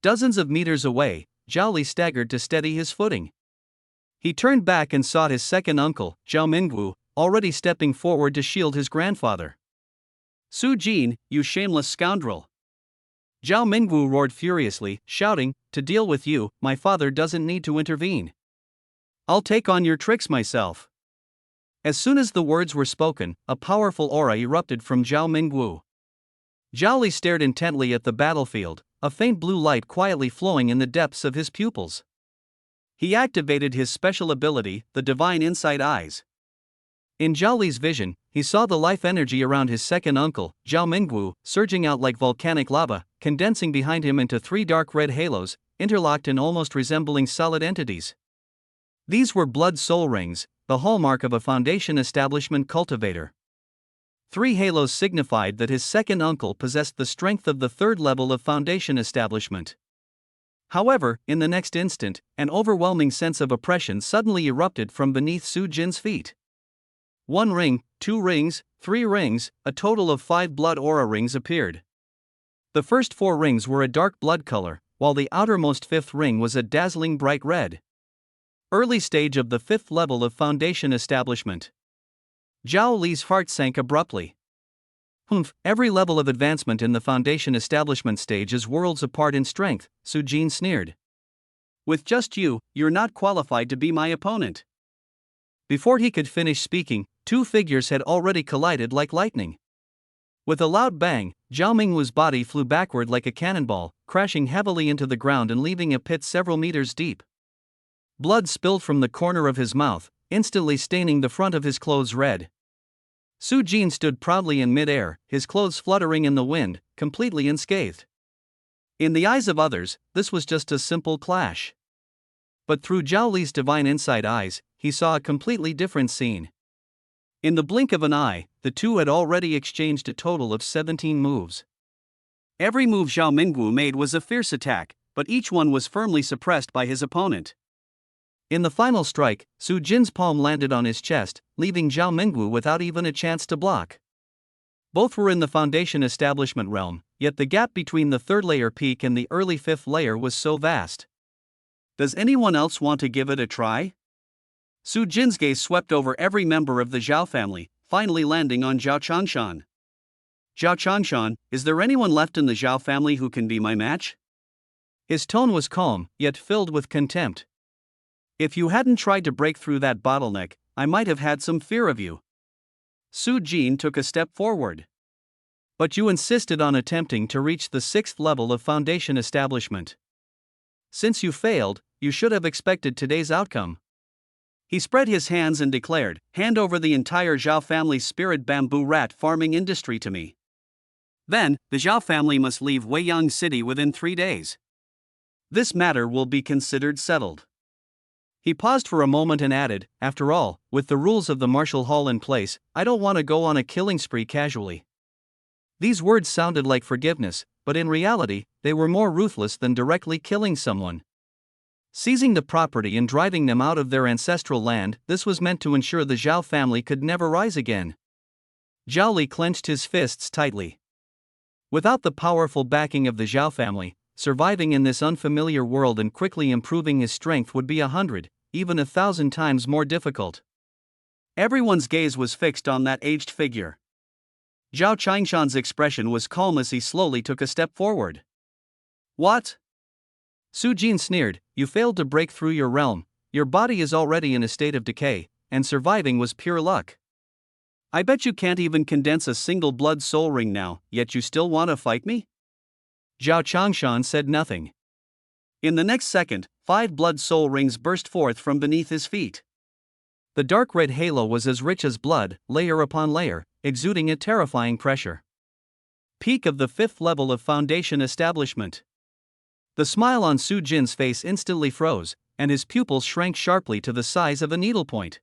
Dozens of meters away, Zhao Li staggered to steady his footing. He turned back and saw his second uncle, Zhao Mingwu, already stepping forward to shield his grandfather. Su Jin, you shameless scoundrel! Zhao Mingwu roared furiously, shouting, to deal with you, my father doesn't need to intervene. I'll take on your tricks myself. As soon as the words were spoken, a powerful aura erupted from Zhao Mingwu. Zhao Li stared intently at the battlefield, a faint blue light quietly flowing in the depths of his pupils. He activated his special ability, the Divine Insight Eyes. In Zhao Li's vision, he saw the life energy around his second uncle, Zhao Mingwu, surging out like volcanic lava, condensing behind him into 3 dark red halos, interlocked and almost resembling solid entities. These were blood soul rings, the hallmark of a Foundation establishment cultivator. 3 halos signified that his second uncle possessed the strength of the 3rd level of Foundation establishment. However, in the next instant, an overwhelming sense of oppression suddenly erupted from beneath Su Jin's feet. 1 ring, 2 rings, 3 rings, a total of 5 blood aura rings appeared. The first 4 rings were a dark blood color, while the outermost 5th ring was a dazzling bright red. Early stage of the 5th level of Foundation establishment. Zhao Li's heart sank abruptly. Every level of advancement in the Foundation establishment stage is worlds apart in strength, Su Jin sneered. With just you, you're not qualified to be my opponent. Before he could finish speaking, 2 figures had already collided like lightning. With a loud bang, Zhao Mingwu's body flew backward like a cannonball, crashing heavily into the ground and leaving a pit several meters deep. Blood spilled from the corner of his mouth, instantly staining the front of his clothes red. Su Jin stood proudly in mid-air, his clothes fluttering in the wind, completely unscathed. In the eyes of others, this was just a simple clash. But through Zhao Li's divine insight eyes, he saw a completely different scene. In the blink of an eye, the two had already exchanged a total of 17 moves. Every move Zhao Mingwu made was a fierce attack, but each one was firmly suppressed by his opponent. In the final strike, Su Jin's palm landed on his chest, leaving Zhao Mingwu without even a chance to block. Both were in the Foundation establishment realm, yet the gap between the 3rd layer peak and the early 5th layer was so vast. Does anyone else want to give it a try? Su Jin's gaze swept over every member of the Zhao family, finally landing on Zhao Changshan. Zhao Changshan, is there anyone left in the Zhao family who can be my match? His tone was calm, yet filled with contempt. If you hadn't tried to break through that bottleneck, I might have had some fear of you. Su Jin took a step forward. But you insisted on attempting to reach the 6th level of Foundation establishment. Since you failed, you should have expected today's outcome. He spread his hands and declared, hand over the entire Zhao family's spirit bamboo rat farming industry to me. Then, the Zhao family must leave Weiyang City within 3 days. This matter will be considered settled. He paused for a moment and added, after all, with the rules of the martial hall in place, I don't want to go on a killing spree casually. These words sounded like forgiveness, but in reality, they were more ruthless than directly killing someone. Seizing the property and driving them out of their ancestral land, this was meant to ensure the Zhao family could never rise again. Zhao Li clenched his fists tightly. Without the powerful backing of the Zhao family, surviving in this unfamiliar world and quickly improving his strength would be 100, even 1,000 times more difficult. Everyone's gaze was fixed on that aged figure. Zhao Changshan's expression was calm as he slowly took a step forward. What? Su Jin sneered, you failed to break through your realm, your body is already in a state of decay, and surviving was pure luck. I bet you can't even condense a single blood soul ring now, yet you still want to fight me? Zhao Changshan said nothing. In the next second, 5 blood soul rings burst forth from beneath his feet. The dark red halo was as rich as blood, layer upon layer, exuding a terrifying pressure. Peak of the 5th level of Foundation establishment. The smile on Su Jin's face instantly froze, and his pupils shrank sharply to the size of a needlepoint.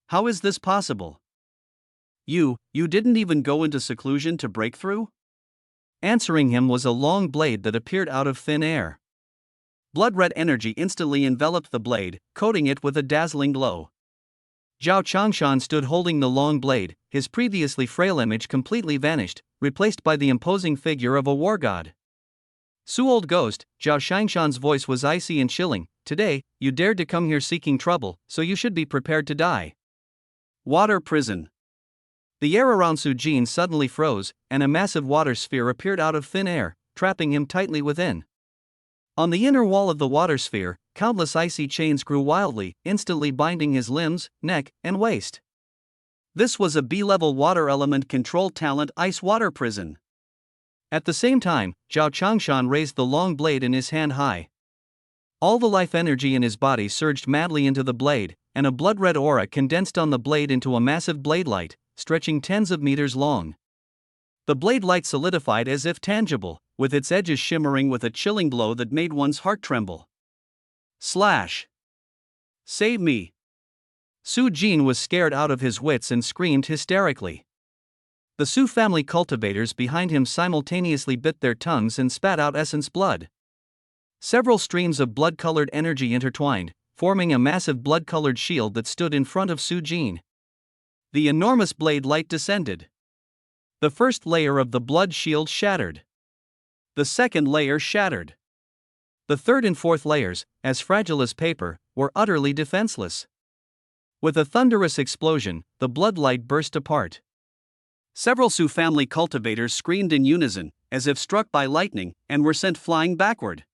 How is this possible? You didn't even go into seclusion to break through? Answering him was a long blade that appeared out of thin air. Blood-red energy instantly enveloped the blade, coating it with a dazzling glow. Zhao Changshan stood holding the long blade, his previously frail image completely vanished, replaced by the imposing figure of a war god. "Su old ghost," Zhao Changshan's voice was icy and chilling, "today, you dared to come here seeking trouble, so you should be prepared to die." Water prison. The air around Su Jin suddenly froze, and a massive water sphere appeared out of thin air, trapping him tightly within. On the inner wall of the water sphere, countless icy chains grew wildly, instantly binding his limbs, neck, and waist. This was a B-level water element controlled talent ice water prison. At the same time, Zhao Changshan raised the long blade in his hand high. All the life energy in his body surged madly into the blade, and a blood-red aura condensed on the blade into a massive blade light, stretching tens of meters long. The blade light solidified as if tangible, with its edges shimmering with a chilling glow that made one's heart tremble. Slash! Save me! Su Jin was scared out of his wits and screamed hysterically. The Su family cultivators behind him simultaneously bit their tongues and spat out essence blood. Several streams of blood-colored energy intertwined, forming a massive blood-colored shield that stood in front of Su Jin. The enormous blade light descended. The first layer of the blood shield shattered. The second layer shattered. The third and fourth layers, as fragile as paper, were utterly defenseless. With a thunderous explosion, the blood light burst apart. Several Su family cultivators screamed in unison, as if struck by lightning, and were sent flying backward.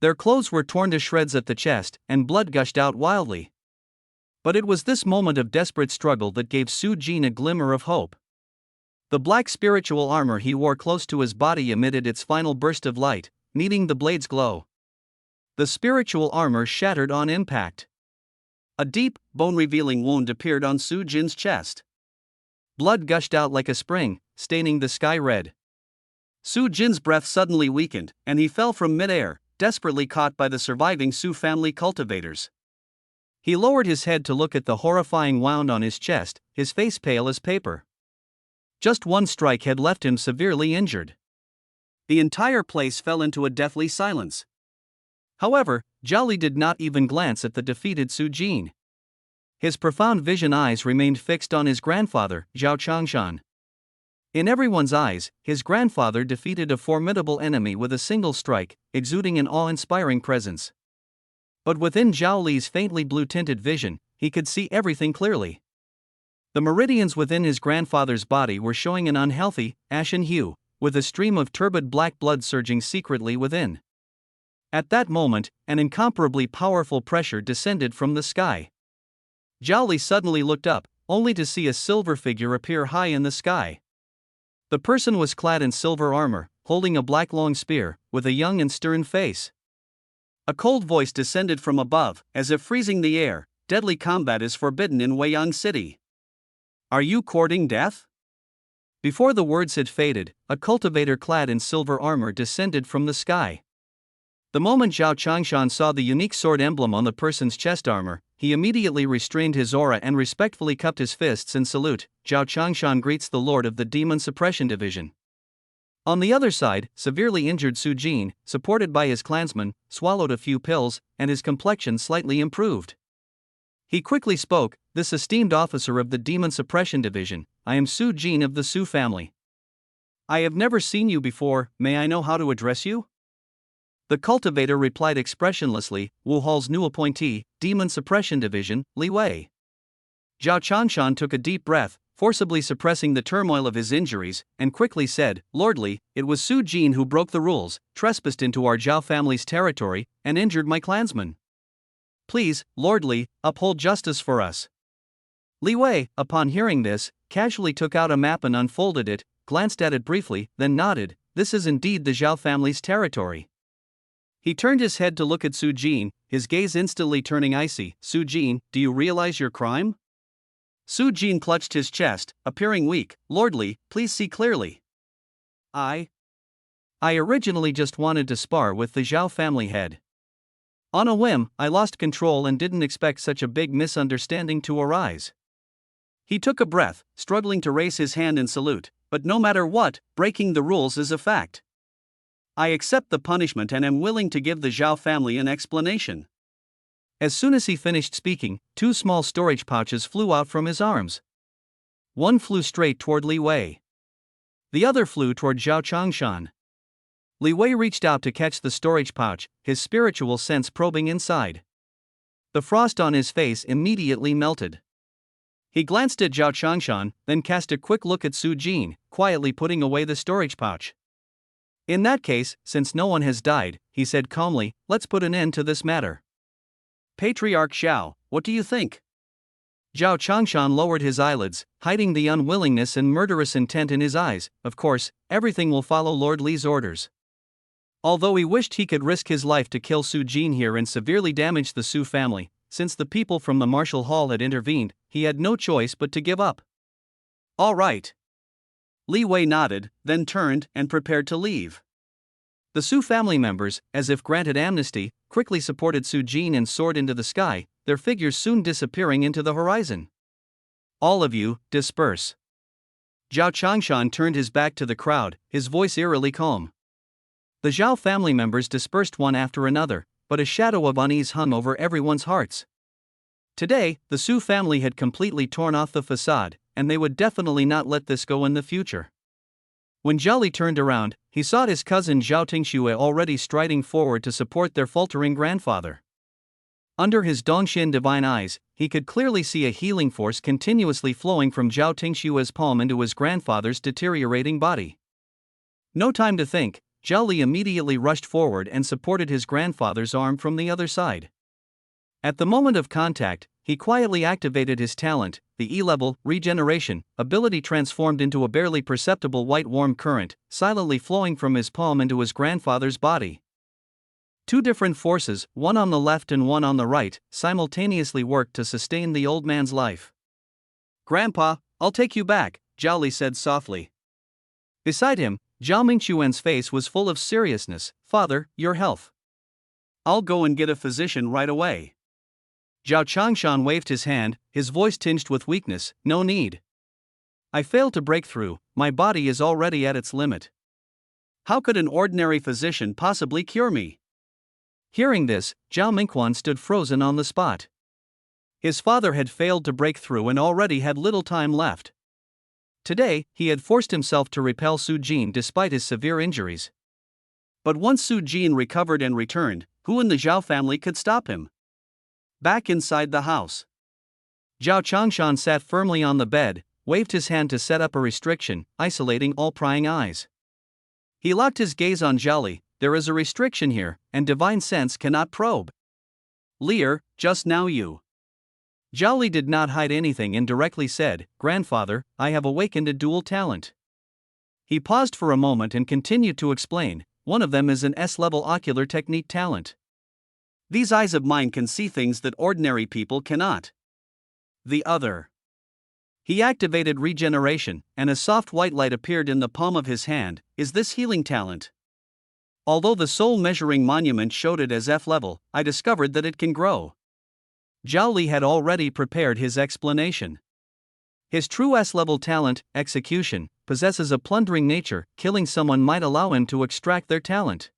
Their clothes were torn to shreds at the chest, and blood gushed out wildly. But it was this moment of desperate struggle that gave Su Jin a glimmer of hope. The black spiritual armor he wore close to his body emitted its final burst of light, meeting the blade's glow. The spiritual armor shattered on impact. A deep, bone-revealing wound appeared on Su Jin's chest. Blood gushed out like a spring, staining the sky red. Su Jin's breath suddenly weakened, and he fell from mid-air, desperately caught by the surviving Su family cultivators. He lowered his head to look at the horrifying wound on his chest, his face pale as paper. Just one strike had left him severely injured. The entire place fell into a deathly silence. However, Zhao Li did not even glance at the defeated Su Jin. His profound vision eyes remained fixed on his grandfather, Zhao Changshan. In everyone's eyes, his grandfather defeated a formidable enemy with a single strike, exuding an awe-inspiring presence. But within Zhao Li's faintly blue-tinted vision, he could see everything clearly. The meridians within his grandfather's body were showing an unhealthy, ashen hue, with a stream of turbid black blood surging secretly within. At that moment, an incomparably powerful pressure descended from the sky. Zhao Li suddenly looked up, only to see a silver figure appear high in the sky. The person was clad in silver armor, holding a black long spear, with a young and stern face. A cold voice descended from above, as if freezing the air. "Deadly combat is forbidden in Weiyang City. Are you courting death?" Before the words had faded, a cultivator clad in silver armor descended from the sky. The moment Zhao Changshan saw the unique sword emblem on the person's chest armor, he immediately restrained his aura and respectfully cupped his fists in salute. "Zhao Changshan greets the lord of the Demon Suppression Division." On the other side, severely injured Su Jin, supported by his clansmen, swallowed a few pills, and his complexion slightly improved. He quickly spoke, "This esteemed officer of the Demon Suppression Division, I am Su Jin of the Su family. I have never seen you before, may I know how to address you?" The cultivator replied expressionlessly, "Wu Hall's new appointee, Demon Suppression Division, Li Wei." Zhao Changshan took a deep breath, forcibly suppressing the turmoil of his injuries, and quickly said, "Lord Li, it was Su Jin who broke the rules, trespassed into our Zhao family's territory, and injured my clansmen. Please, Lord Li, uphold justice for us." Li Wei, upon hearing this, casually took out a map and unfolded it, glanced at it briefly, then nodded. "This is indeed the Zhao family's territory." He turned his head to look at Su Jin, his gaze instantly turning icy. "Su Jin, do you realize your crime?" Su Jin clutched his chest, appearing weak. "Lord Li, please see clearly. I originally just wanted to spar with the Zhao family head. On a whim, I lost control and didn't expect such a big misunderstanding to arise. He took a breath, struggling to raise his hand in salute, but no matter what, breaking the rules is a fact. I accept the punishment and am willing to give the Zhao family an explanation. As soon as he finished speaking, 2 small storage pouches flew out from his arms. One flew straight toward Li Wei. The other flew toward Zhao Changshan. Li Wei reached out to catch the storage pouch, his spiritual sense probing inside. The frost on his face immediately melted. He glanced at Zhao Changshan, then cast a quick look at Su Jin, quietly putting away the storage pouch. In that case, since no one has died, he said calmly, let's put an end to this matter. Patriarch Zhao, what do you think? Zhao Changshan lowered his eyelids, hiding the unwillingness and murderous intent in his eyes. Of course, everything will follow Lord Li's orders. Although he wished he could risk his life to kill Su Jin here and severely damage the Su family, since the people from the martial hall had intervened, he had no choice but to give up. All right. Li Wei nodded, then turned and prepared to leave. The Su family members, as if granted amnesty, quickly supported Su Jin and soared into the sky, their figures soon disappearing into the horizon. All of you, disperse. Zhao Changshan turned his back to the crowd, his voice eerily calm. The Zhao family members dispersed one after another, but a shadow of unease hung over everyone's hearts. Today, the Su family had completely torn off the facade, and they would definitely not let this go in the future. When Zhao Li turned around, he saw his cousin Zhao Tingxue already striding forward to support their faltering grandfather. Under his Dongxian divine eyes, he could clearly see a healing force continuously flowing from Zhao Tingxue's palm into his grandfather's deteriorating body. No time to think, Zhao Li immediately rushed forward and supported his grandfather's arm from the other side. At the moment of contact, he quietly activated his talent, the E-level regeneration ability transformed into a barely perceptible white warm current, silently flowing from his palm into his grandfather's body. 2 different forces, one on the left and one on the right, simultaneously worked to sustain the old man's life. Grandpa, I'll take you back, Zhao Li said softly. Beside him, Zhao Mingxuan's face was full of seriousness. Father, your health. I'll go and get a physician right away. Zhao Changshan waved his hand, his voice tinged with weakness. No need. I failed to break through, my body is already at its limit. How could an ordinary physician possibly cure me? Hearing this, Zhao Mingquan stood frozen on the spot. His father had failed to break through and already had little time left. Today, he had forced himself to repel Su Jin despite his severe injuries. But once Su Jin recovered and returned, who in the Zhao family could stop him? Back inside the house, Zhao Changshan sat firmly on the bed, waved his hand to set up a restriction, isolating all prying eyes. He locked his gaze on Zhao Li. There is a restriction here, and divine sense cannot probe. Lear, just now you. Zhao Li did not hide anything and directly said, Grandfather, I have awakened a dual talent. He paused for a moment and continued to explain, one of them is an S-level ocular technique talent. These eyes of mine can see things that ordinary people cannot. The other. He activated regeneration, and a soft white light appeared in the palm of his hand. Is this healing talent? Although the soul measuring monument showed it as F-level, I discovered that it can grow. Zhao Li had already prepared his explanation. His true S-level talent, execution, possesses a plundering nature. Killing someone might allow him to extract their talent.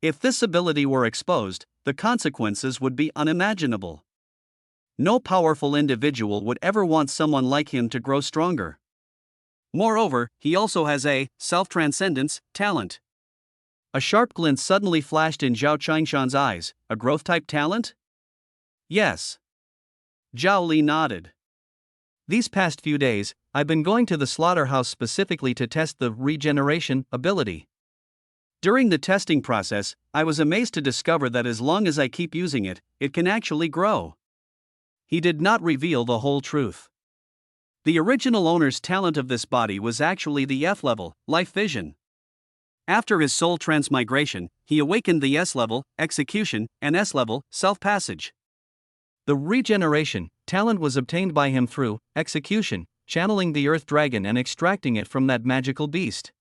If this ability were exposed, the consequences would be unimaginable. No powerful individual would ever want someone like him to grow stronger. Moreover, he also has a self-transcendence talent. A sharp glint suddenly flashed in Zhao Changshan's eyes. A growth-type talent? Yes. Zhao Li nodded. These past few days, I've been going to the slaughterhouse specifically to test the regeneration ability. During the testing process, I was amazed to discover that as long as I keep using it, it can actually grow. He did not reveal the whole truth. The original owner's talent of this body was actually the F-level, life vision. After his soul transmigration, he awakened the S-level, execution, and S-level, self-passage. The regeneration talent was obtained by him through execution, channeling the earth dragon and extracting it from that magical beast.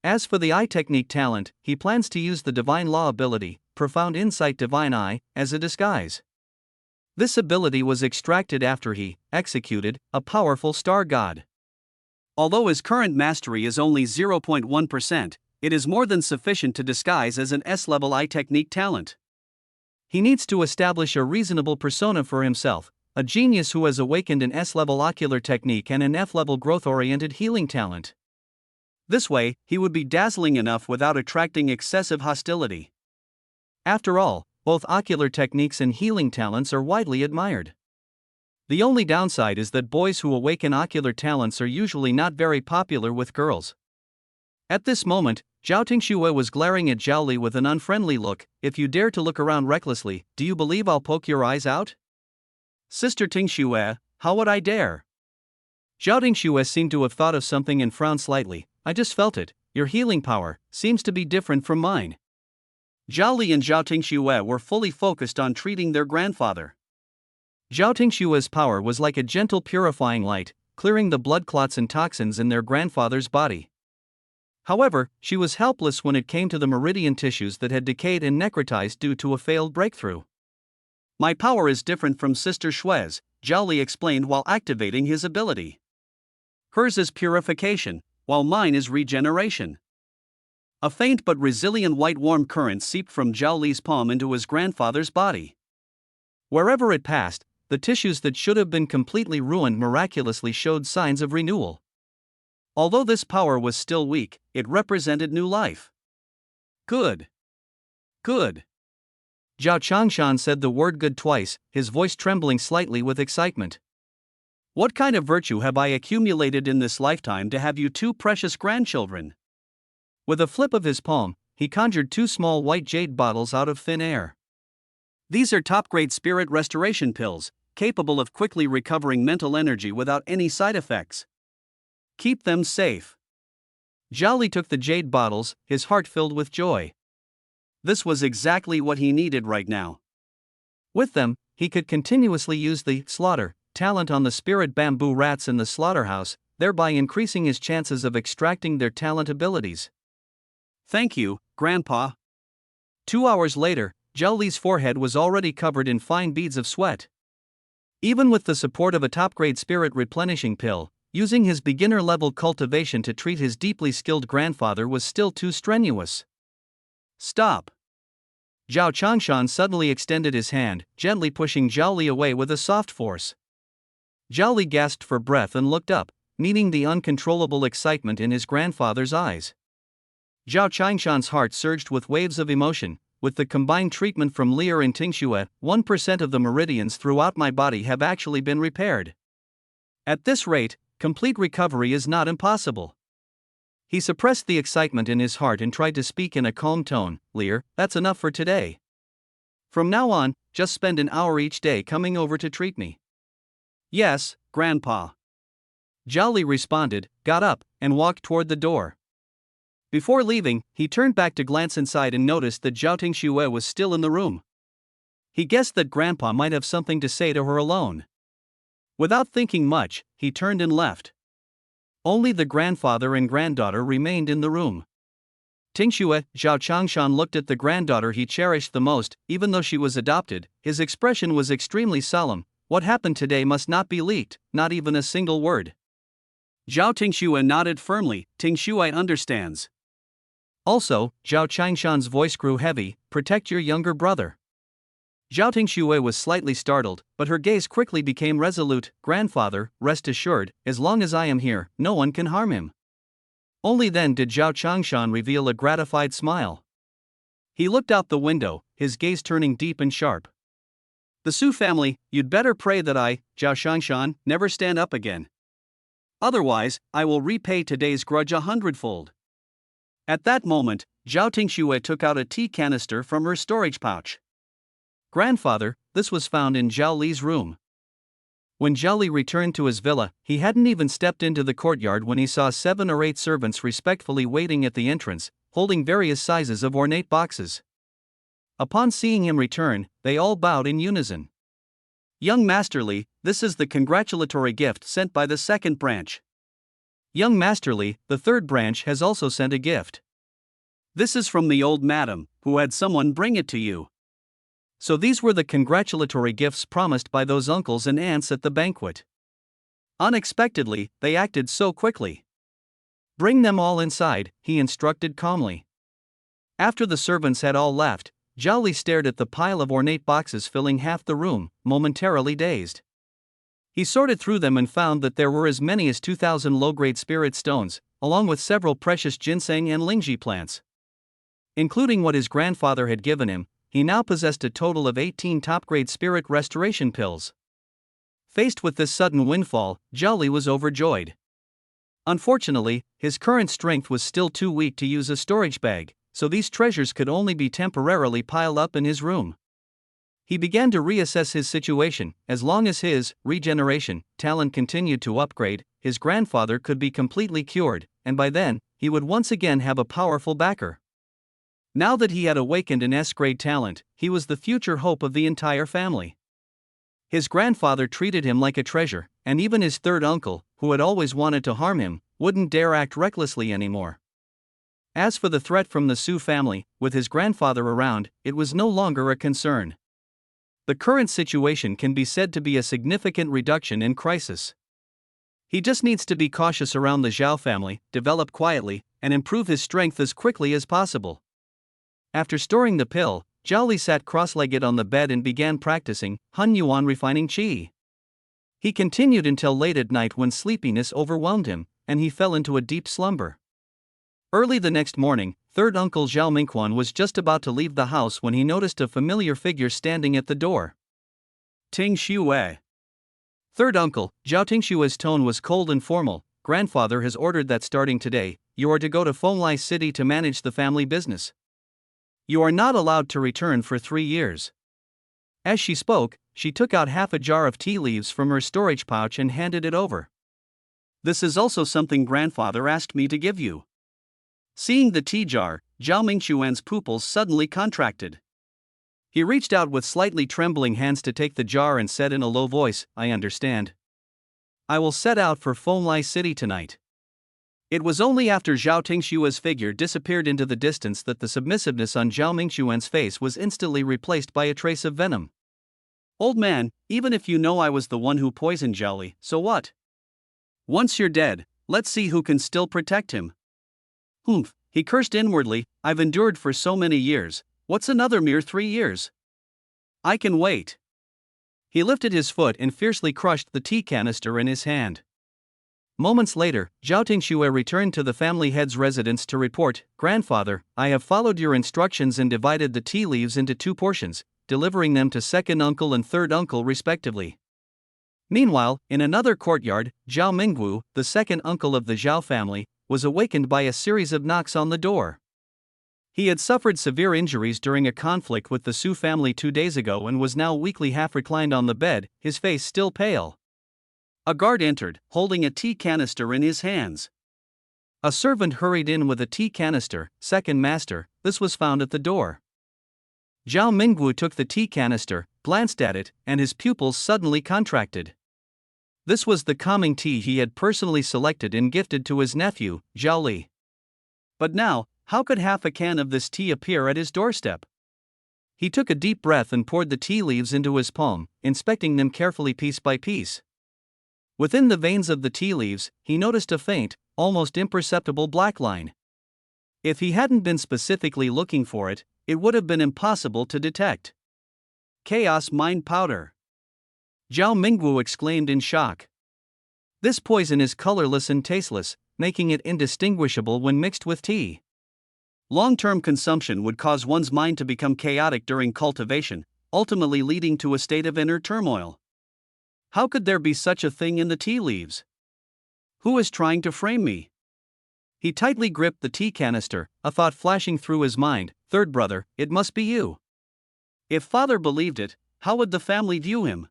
As for the eye technique talent, he plans to use the divine law ability, profound insight divine eye, as a disguise. This ability was extracted after he executed a powerful star god. Although his current mastery is only 0.1%, it is more than sufficient to disguise as an S-level eye technique talent. He needs to establish a reasonable persona for himself, a genius who has awakened an S-level ocular technique and an F-level growth-oriented healing talent. This way, he would be dazzling enough without attracting excessive hostility. After all, both ocular techniques and healing talents are widely admired. The only downside is that boys who awaken ocular talents are usually not very popular with girls. At this moment, Zhao Tingxue was glaring at Zhao Li with an unfriendly look. If you dare to look around recklessly, do you believe I'll poke your eyes out? Sister Tingxue, how would I dare? Zhao Tingxue seemed to have thought of something and frowned slightly. I just felt it. Your healing power seems to be different from mine. Zhao Li and Zhao Tingxue were fully focused on treating their grandfather. Zhao Tingxue's power was like a gentle purifying light, clearing the blood clots and toxins in their grandfather's body. However, she was helpless when it came to the meridian tissues that had decayed and necrotized due to a failed breakthrough. My power is different from Sister Shue's, Zhao Li explained while activating his ability. Hers is purification, while mine is regeneration. A faint but resilient white warm current seeped from Zhao Li's palm into his grandfather's body. Wherever it passed, the tissues that should have been completely ruined miraculously showed signs of renewal. Although this power was still weak, it represented new life. Good. Good. Zhao Changshan said the word good twice, his voice trembling slightly with excitement. What kind of virtue have I accumulated in this lifetime to have you two precious grandchildren? With a flip of his palm, he conjured two small white jade bottles out of thin air. These are top-grade spirit restoration pills, capable of quickly recovering mental energy without any side effects. Keep them safe. Zhao Li took the jade bottles, his heart filled with joy. This was exactly what he needed right now. With them, he could continuously use the slaughter talent on the spirit bamboo rats in the slaughterhouse, thereby increasing his chances of extracting their talent abilities. Thank you, Grandpa. 2 hours later, Zhao Li's forehead was already covered in fine beads of sweat. Even with the support of a top-grade spirit replenishing pill, using his beginner-level cultivation to treat his deeply skilled grandfather was still too strenuous. Stop. Zhao Changshan suddenly extended his hand, gently pushing Zhao Li away with a soft force. Zhao Li gasped for breath and looked up, meeting the uncontrollable excitement in his grandfather's eyes. Zhao Changshan's heart surged with waves of emotion. With the combined treatment from Lear and Tingxue, 1% of the meridians throughout my body have actually been repaired. At this rate, complete recovery is not impossible. He suppressed the excitement in his heart and tried to speak in a calm tone. Lear, that's enough for today. From now on, just spend an hour each day coming over to treat me. Yes, Grandpa. Zhao Li responded, got up, and walked toward the door. Before leaving, he turned back to glance inside and noticed that Zhao Tingxue was still in the room. He guessed that Grandpa might have something to say to her alone. Without thinking much, he turned and left. Only the grandfather and granddaughter remained in the room. Tingxue, Zhao Changshan looked at the granddaughter he cherished the most. Even though she was adopted, his expression was extremely solemn. What happened today must not be leaked, not even a single word. Zhao Tingxue nodded firmly. Tingxue understands. Also, Zhao Changshan's voice grew heavy, protect your younger brother. Zhao Tingxue was slightly startled, but her gaze quickly became resolute. Grandfather, rest assured, as long as I am here, no one can harm him. Only then did Zhao Changshan reveal a gratified smile. He looked out the window, his gaze turning deep and sharp. The Su family, you'd better pray that I, Zhao Changshan, never stand up again. Otherwise, I will repay today's grudge 100-fold. At that moment, Zhao Tingxue took out a tea canister from her storage pouch. Grandfather, this was found in Zhao Li's room. When Zhao Li returned to his villa, he hadn't even stepped into the courtyard when he saw 7 or 8 servants respectfully waiting at the entrance, holding various sizes of ornate boxes. Upon seeing him return, they all bowed in unison. Young Master Li, this is the congratulatory gift sent by the second branch. Young Master Li, the third branch has also sent a gift. This is from the old madam, who had someone bring it to you. So these were the congratulatory gifts promised by those uncles and aunts at the banquet. Unexpectedly, they acted so quickly. Bring them all inside, he instructed calmly. After the servants had all left, Zhao Li stared at the pile of ornate boxes filling half the room, momentarily dazed. He sorted through them and found that there were as many as 2,000 low-grade spirit stones, along with several precious ginseng and lingji plants. Including what his grandfather had given him, he now possessed a total of 18 top-grade spirit restoration pills. Faced with this sudden windfall, Zhao Li was overjoyed. Unfortunately, his current strength was still too weak to use a storage bag, so these treasures could only be temporarily piled up in his room. He began to reassess his situation. As long as his regeneration talent continued to upgrade, his grandfather could be completely cured, and by then, he would once again have a powerful backer. Now that he had awakened an S-grade talent, he was the future hope of the entire family. His grandfather treated him like a treasure, and even his third uncle, who had always wanted to harm him, wouldn't dare act recklessly anymore. As for the threat from the Su family, with his grandfather around, it was no longer a concern. The current situation can be said to be a significant reduction in crisis. He just needs to be cautious around the Zhao family, develop quietly, and improve his strength as quickly as possible. After storing the pill, Zhao Li sat cross-legged on the bed and began practicing Hun Yuan refining qi. He continued until late at night when sleepiness overwhelmed him, and he fell into a deep slumber. Early the next morning, third uncle Zhao Mingquan was just about to leave the house when he noticed a familiar figure standing at the door. Ting Xue. Third uncle, Zhao Tingshue's tone was cold and formal. Grandfather has ordered that starting today, you are to go to Fenglai City to manage the family business. You are not allowed to return for 3 years. As she spoke, she took out half a jar of tea leaves from her storage pouch and handed it over. This is also something grandfather asked me to give you. Seeing the tea jar, Zhao Mingquan's pupils suddenly contracted. He reached out with slightly trembling hands to take the jar and said in a low voice, I understand. I will set out for Fenglai City tonight. It was only after Zhao Tingshue's figure disappeared into the distance that the submissiveness on Zhao Mingquan's face was instantly replaced by a trace of venom. Old man, even if you know I was the one who poisoned Zhao Li, so what? Once you're dead, let's see who can still protect him. Humph, he cursed inwardly, I've endured for so many years, what's another mere 3 years? I can wait. He lifted his foot and fiercely crushed the tea canister in his hand. Moments later, Zhao Tingxue returned to the family head's residence to report, Grandfather, I have followed your instructions and divided the tea leaves into 2 portions, delivering them to second uncle and third uncle respectively. Meanwhile, in another courtyard, Zhao Mingwu, the second uncle of the Zhao family, was awakened by a series of knocks on the door. He had suffered severe injuries during a conflict with the Su family 2 days ago and was now weakly half-reclined on the bed, his face still pale. A guard entered, holding a tea canister in his hands. A servant hurried in with a tea canister. Second master, this was found at the door. Zhao Mingwu took the tea canister, glanced at it, and his pupils suddenly contracted. This was the calming tea he had personally selected and gifted to his nephew, Zhao Li. But now, how could half a can of this tea appear at his doorstep? He took a deep breath and poured the tea leaves into his palm, inspecting them carefully piece by piece. Within the veins of the tea leaves, he noticed a faint, almost imperceptible black line. If he hadn't been specifically looking for it, it would have been impossible to detect. Chaos Mind Powder. Zhao Mingwu exclaimed in shock. This poison is colorless and tasteless, making it indistinguishable when mixed with tea. Long-term consumption would cause one's mind to become chaotic during cultivation, ultimately leading to a state of inner turmoil. How could there be such a thing in the tea leaves? Who is trying to frame me? He tightly gripped the tea canister, a thought flashing through his mind, third brother, it must be you. If father believed it, how would the family view him?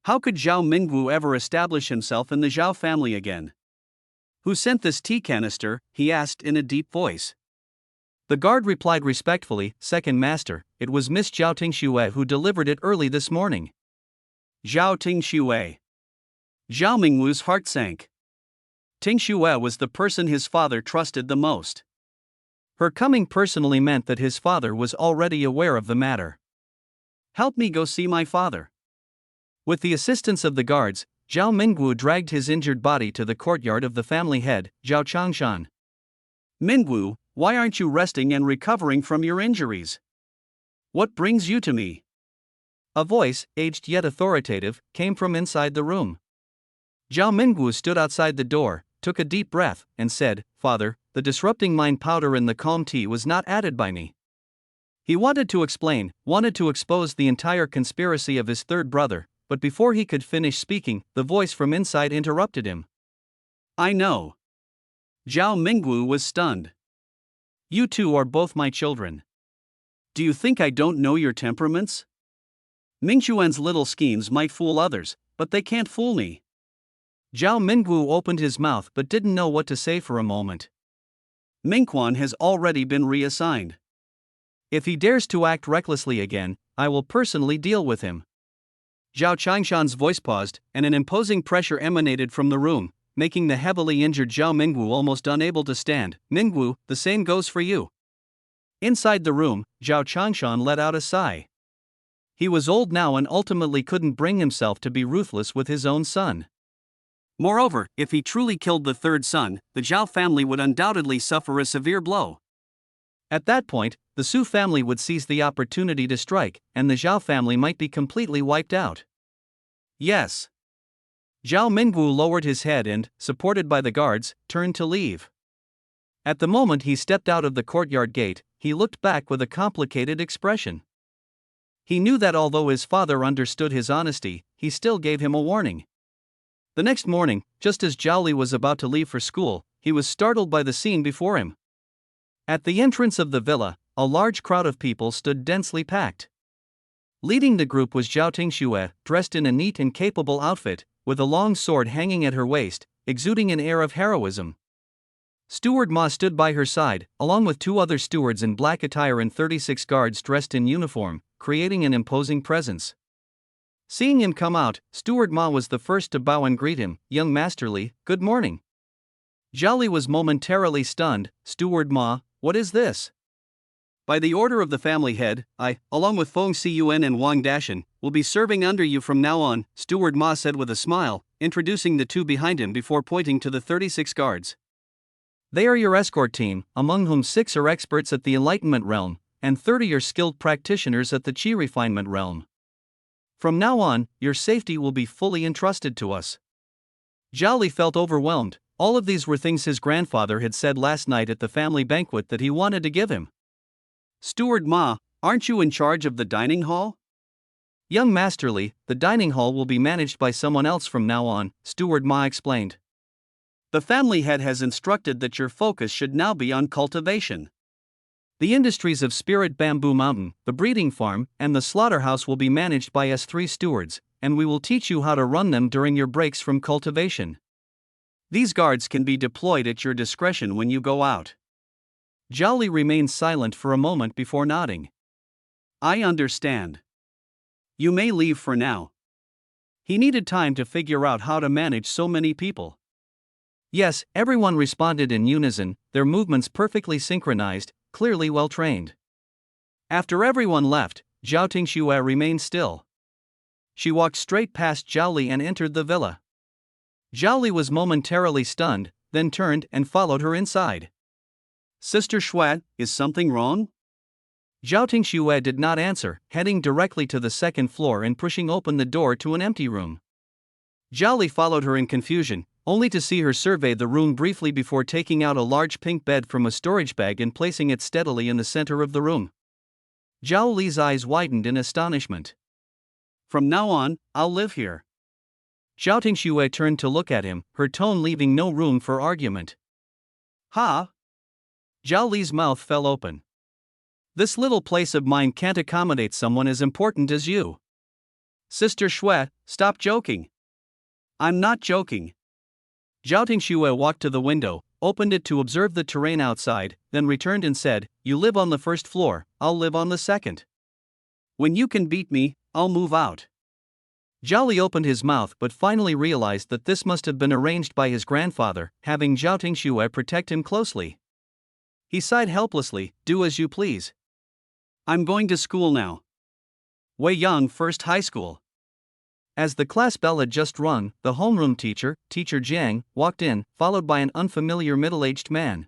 How could Zhao Mingwu ever establish himself in the Zhao family again? Who sent this tea canister? He asked in a deep voice. The guard replied respectfully, Second master, it was Miss Zhao Tingxue who delivered it early this morning. Zhao Tingxue. Zhao Mingwu's heart sank. Tingxue was the person his father trusted the most. Her coming personally meant that his father was already aware of the matter. Help me go see my father. With the assistance of the guards, Zhao Mingwu dragged his injured body to the courtyard of the family head, Zhao Changshan. Mingwu, why aren't you resting and recovering from your injuries? What brings you to me? A voice, aged yet authoritative, came from inside the room. Zhao Mingwu stood outside the door, took a deep breath, and said, "Father, the disrupting mind powder in the calm tea was not added by me." He wanted to explain, wanted to expose the entire conspiracy of his third brother, but before he could finish speaking, the voice from inside interrupted him. I know. Zhao Mingwu was stunned. You two are both my children. Do you think I don't know your temperaments? Mingxuan's little schemes might fool others, but they can't fool me. Zhao Mingwu opened his mouth but didn't know what to say for a moment. Mingquan has already been reassigned. If he dares to act recklessly again, I will personally deal with him. Zhao Changshan's voice paused, and an imposing pressure emanated from the room, making the heavily injured Zhao Mingwu almost unable to stand. Mingwu, the same goes for you. Inside the room, Zhao Changshan let out a sigh. He was old now and ultimately couldn't bring himself to be ruthless with his own son. Moreover, if he truly killed the third son, the Zhao family would undoubtedly suffer a severe blow. At that point, the Su family would seize the opportunity to strike, and the Zhao family might be completely wiped out. Yes. Zhao Mingwu lowered his head and, supported by the guards, turned to leave. At the moment he stepped out of the courtyard gate, he looked back with a complicated expression. He knew that although his father understood his honesty, he still gave him a warning. The next morning, just as Zhao Li was about to leave for school, he was startled by the scene before him. At the entrance of the villa, a large crowd of people stood densely packed. Leading the group was Zhao Tingxue, dressed in a neat and capable outfit, with a long sword hanging at her waist, exuding an air of heroism. Steward Ma stood by her side, along with two other stewards in black attire and 36 guards dressed in uniform, creating an imposing presence. Seeing him come out, Steward Ma was the first to bow and greet him. "Young Master Li, good morning." Zhao Li was momentarily stunned. "Steward Ma, what is this?" "By the order of the family head, I, along with Feng Xiyuan and Wang Dashan, will be serving under you from now on," Steward Ma said with a smile, introducing the two behind him before pointing to the 36 guards. "They are your escort team, among whom 6 are experts at the Enlightenment realm, and 30 are skilled practitioners at the Qi refinement realm. From now on, your safety will be fully entrusted to us." Zhao Li felt overwhelmed. All of these were things his grandfather had said last night at the family banquet that he wanted to give him. "Steward Ma, aren't you in charge of the dining hall?" "Young Master Li, the dining hall will be managed by someone else from now on," Steward Ma explained. "The family head has instructed that your focus should now be on cultivation. The industries of Spirit Bamboo Mountain, the breeding farm, and the slaughterhouse will be managed by us 3 stewards, and we will teach you how to run them during your breaks from cultivation. These guards can be deployed at your discretion when you go out." Zhao Li remained silent for a moment before nodding. "I understand. You may leave for now." He needed time to figure out how to manage so many people. Yes, everyone responded in unison, their movements perfectly synchronized, clearly well trained. After everyone left, Zhao Tingxue remained still. She walked straight past Zhao Li and entered the villa. Zhao Li was momentarily stunned, then turned and followed her inside. "Sister Xue, is something wrong?" Zhao Tingxue did not answer, heading directly to the second floor and pushing open the door to an empty room. Zhao Li followed her in confusion, only to see her survey the room briefly before taking out a large pink bed from a storage bag and placing it steadily in the center of the room. Zhao Li's eyes widened in astonishment. "From now on, I'll live here." Zhao Tingxue turned to look at him, her tone leaving no room for argument. "Ha!" Zhao Li's mouth fell open. "This little place of mine can't accommodate someone as important as you." "Sister Xue, stop joking." "I'm not joking." Zhao Tingxue walked to the window, opened it to observe the terrain outside, then returned and said, "You live on the first floor, I'll live on the second. When you can beat me, I'll move out." Zhao Li opened his mouth but finally realized that this must have been arranged by his grandfather, having Zhao Tingxue protect him closely. He sighed helplessly, do as you please. I'm going to school now. Weiyang First High School. As the class bell had just rung, the homeroom teacher, Teacher Jiang, walked in, followed by an unfamiliar middle-aged man.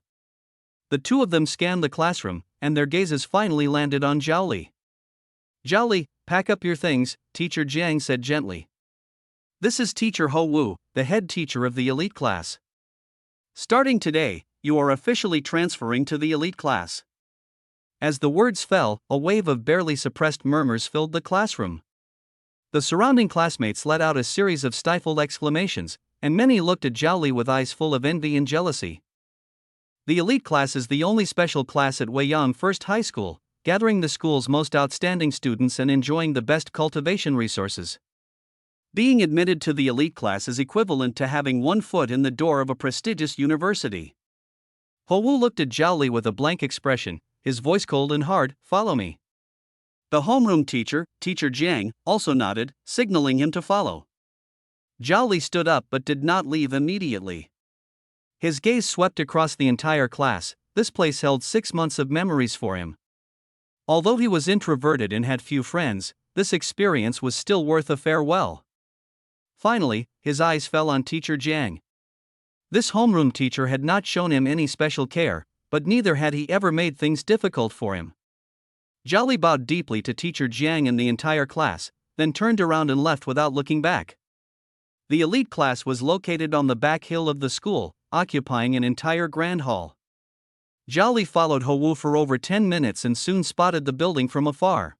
The two of them scanned the classroom, and their gazes finally landed on Zhao Li. Zhao Li, pack up your things, Teacher Jiang said gently. This is Teacher Ho Wu, the head teacher of the elite class. Starting today, you are officially transferring to the elite class. As the words fell, a wave of barely suppressed murmurs filled the classroom. The surrounding classmates let out a series of stifled exclamations, and many looked at Zhao Li with eyes full of envy and jealousy. The elite class is the only special class at Weiyang First High School, gathering the school's most outstanding students and enjoying the best cultivation resources. Being admitted to the elite class is equivalent to having one foot in the door of a prestigious university. Ho Wu looked at Zhao Li with a blank expression, his voice cold and hard, follow me. The homeroom teacher, Teacher Jiang, also nodded, signaling him to follow. Zhao Li stood up but did not leave immediately. His gaze swept across the entire class. This place held 6 months of memories for him. Although he was introverted and had few friends, this experience was still worth a farewell. Finally, his eyes fell on Teacher Jiang. This homeroom teacher had not shown him any special care, but neither had he ever made things difficult for him. Zhao Li bowed deeply to Teacher Jiang and the entire class, then turned around and left without looking back. The elite class was located on the back hill of the school, occupying an entire grand hall. Zhao Li followed Ho Wu for over 10 minutes and soon spotted the building from afar.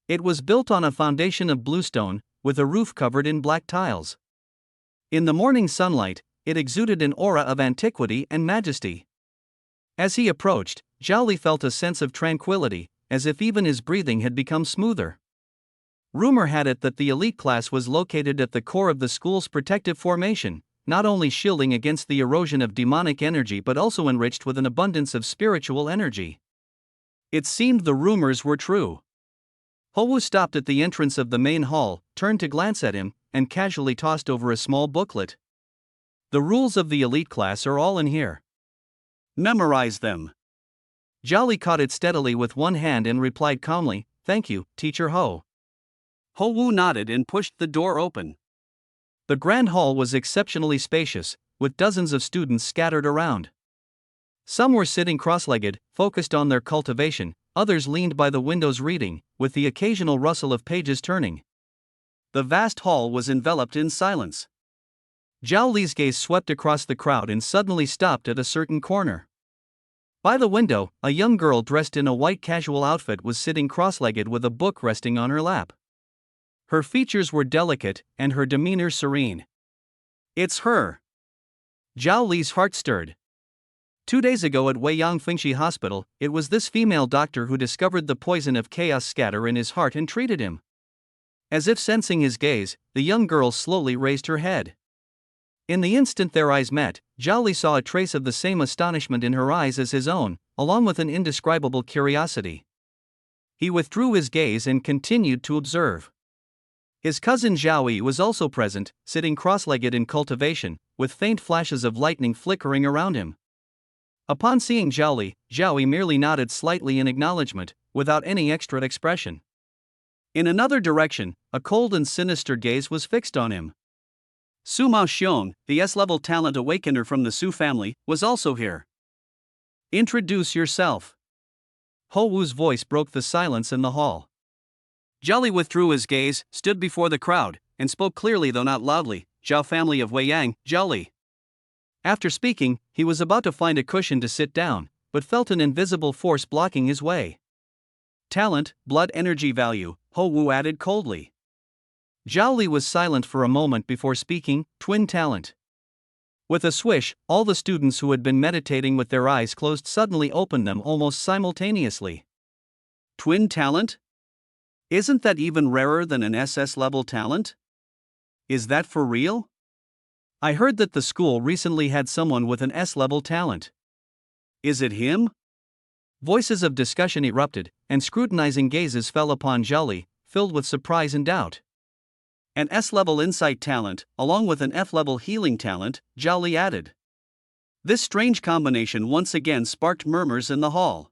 It was built on a foundation of bluestone, with a roof covered in black tiles. In the morning sunlight, it exuded an aura of antiquity and majesty. As he approached, Zhao Li felt a sense of tranquility, as if even his breathing had become smoother. Rumor had it that the elite class was located at the core of the school's protective formation, not only shielding against the erosion of demonic energy but also enriched with an abundance of spiritual energy. It seemed the rumors were true. Ho Wu stopped at the entrance of the main hall, turned to glance at him, and casually tossed over a small booklet. The rules of the elite class are all in here. Memorize them. Zhao Li caught it steadily with one hand and replied calmly, thank you, Teacher Ho. Ho Wu nodded and pushed the door open. The grand hall was exceptionally spacious, with dozens of students scattered around. Some were sitting cross-legged, focused on their cultivation, others leaned by the windows reading, with the occasional rustle of pages turning. The vast hall was enveloped in silence. Zhao Li's gaze swept across the crowd and suddenly stopped at a certain corner. By the window, a young girl dressed in a white casual outfit was sitting cross-legged with a book resting on her lap. Her features were delicate, and her demeanor serene. It's her. Zhao Li's heart stirred. 2 days ago at Weiyang Fengshi Hospital, it was this female doctor who discovered the poison of chaos scatter in his heart and treated him. As if sensing his gaze, the young girl slowly raised her head. In the instant their eyes met, Zhao Li saw a trace of the same astonishment in her eyes as his own, along with an indescribable curiosity. He withdrew his gaze and continued to observe. His cousin Zhao Yi was also present, sitting cross-legged in cultivation, with faint flashes of lightning flickering around him. Upon seeing Zhao Li, Zhao Yi merely nodded slightly in acknowledgement, without any extra expression. In another direction, a cold and sinister gaze was fixed on him. Su Mao Xiong, the S-level talent awakener from the Su family, was also here. Introduce yourself. Ho Wu's voice broke the silence in the hall. Zhao Li withdrew his gaze, stood before the crowd, and spoke clearly though not loudly, Zhao family of Weiyang, Zhao Li. After speaking, he was about to find a cushion to sit down, but felt an invisible force blocking his way. Talent, blood energy value, Ho Wu added coldly. Zhao Li was silent for a moment before speaking, twin talent. With a swish, all the students who had been meditating with their eyes closed suddenly opened them almost simultaneously. Twin talent? Isn't that even rarer than an SS-level talent? Is that for real? I heard that the school recently had someone with an S-level talent. Is it him? Voices of discussion erupted, and scrutinizing gazes fell upon Zhao Li, filled with surprise and doubt. An S-level insight talent, along with an F-level healing talent, Zhao Li added. This strange combination once again sparked murmurs in the hall.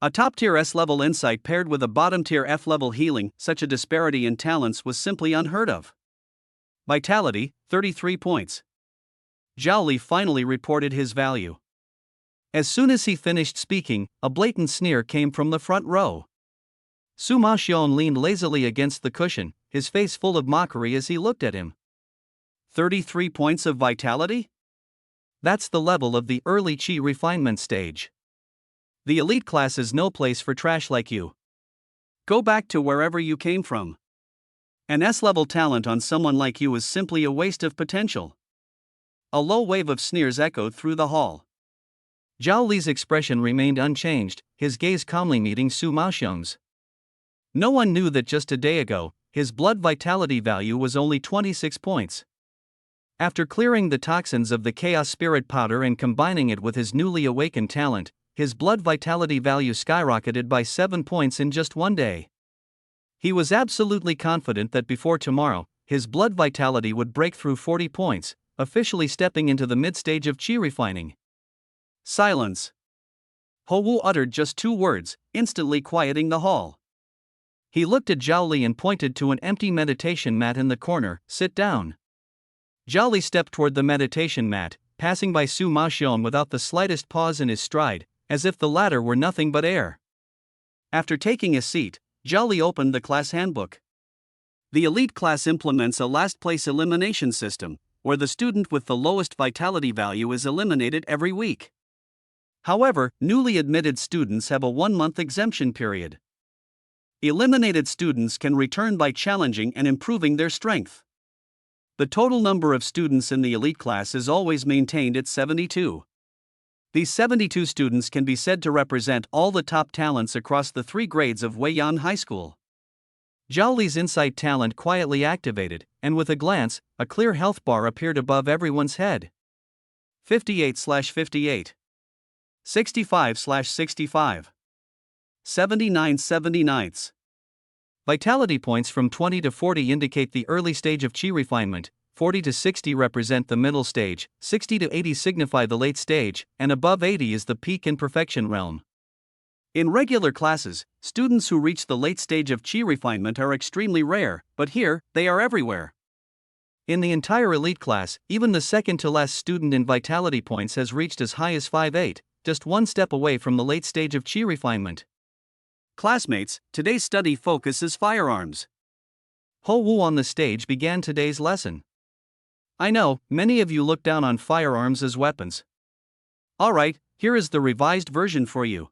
A top-tier S-level insight paired with a bottom-tier F-level healing, such a disparity in talents was simply unheard of. Vitality, 33 points. Zhao Li finally reported his value. As soon as he finished speaking, a blatant sneer came from the front row. Sima Xiong leaned lazily against the cushion, his face full of mockery as he looked at him. 33 points of vitality? That's the level of the early Qi refinement stage. The elite class is no place for trash like you. Go back to wherever you came from. An S-level talent on someone like you is simply a waste of potential. A low wave of sneers echoed through the hall. Zhao Li's expression remained unchanged, his gaze calmly meeting Sima Xiong's. No one knew that just a day ago, his blood vitality value was only 26 points. After clearing the toxins of the chaos spirit powder and combining it with his newly awakened talent, his blood vitality value skyrocketed by 7 points in just one day. He was absolutely confident that before tomorrow, his blood vitality would break through 40 points, officially stepping into the mid-stage of Qi refining. Silence. Ho Wu uttered just 2 words, instantly quieting the hall. He looked at Zhao Li and pointed to an empty meditation mat in the corner. Sit down. Zhao Li stepped toward the meditation mat, passing by Sima Xiong without the slightest pause in his stride, as if the latter were nothing but air. After taking a seat, Zhao Li opened the class handbook. The elite class implements a last-place elimination system, where the student with the lowest vitality value is eliminated every week. However, newly admitted students have a 1-month exemption period. Eliminated students can return by challenging and improving their strength. The total number of students in the elite class is always maintained at 72. These 72 students can be said to represent all the top talents across the 3 grades of Weiyan High School. Zhao Li's insight talent quietly activated, and with a glance, a clear health bar appeared above everyone's head. 58/58. 65/65. 79/79. Vitality points from 20 to 40 indicate the early stage of Qi refinement, 40 to 60 represent the middle stage, 60 to 80 signify the late stage, and above 80 is the peak in perfection realm. In regular classes, students who reach the late stage of Qi refinement are extremely rare, but here, they are everywhere. In the entire elite class, even the second-to-last student in vitality points has reached as high as 5/8, just 1 step away from the late stage of Qi refinement. Classmates, today's study focuses firearms. Ho Wu on the stage began today's lesson. I know, many of you look down on firearms as weapons. Alright, here is the revised version for you.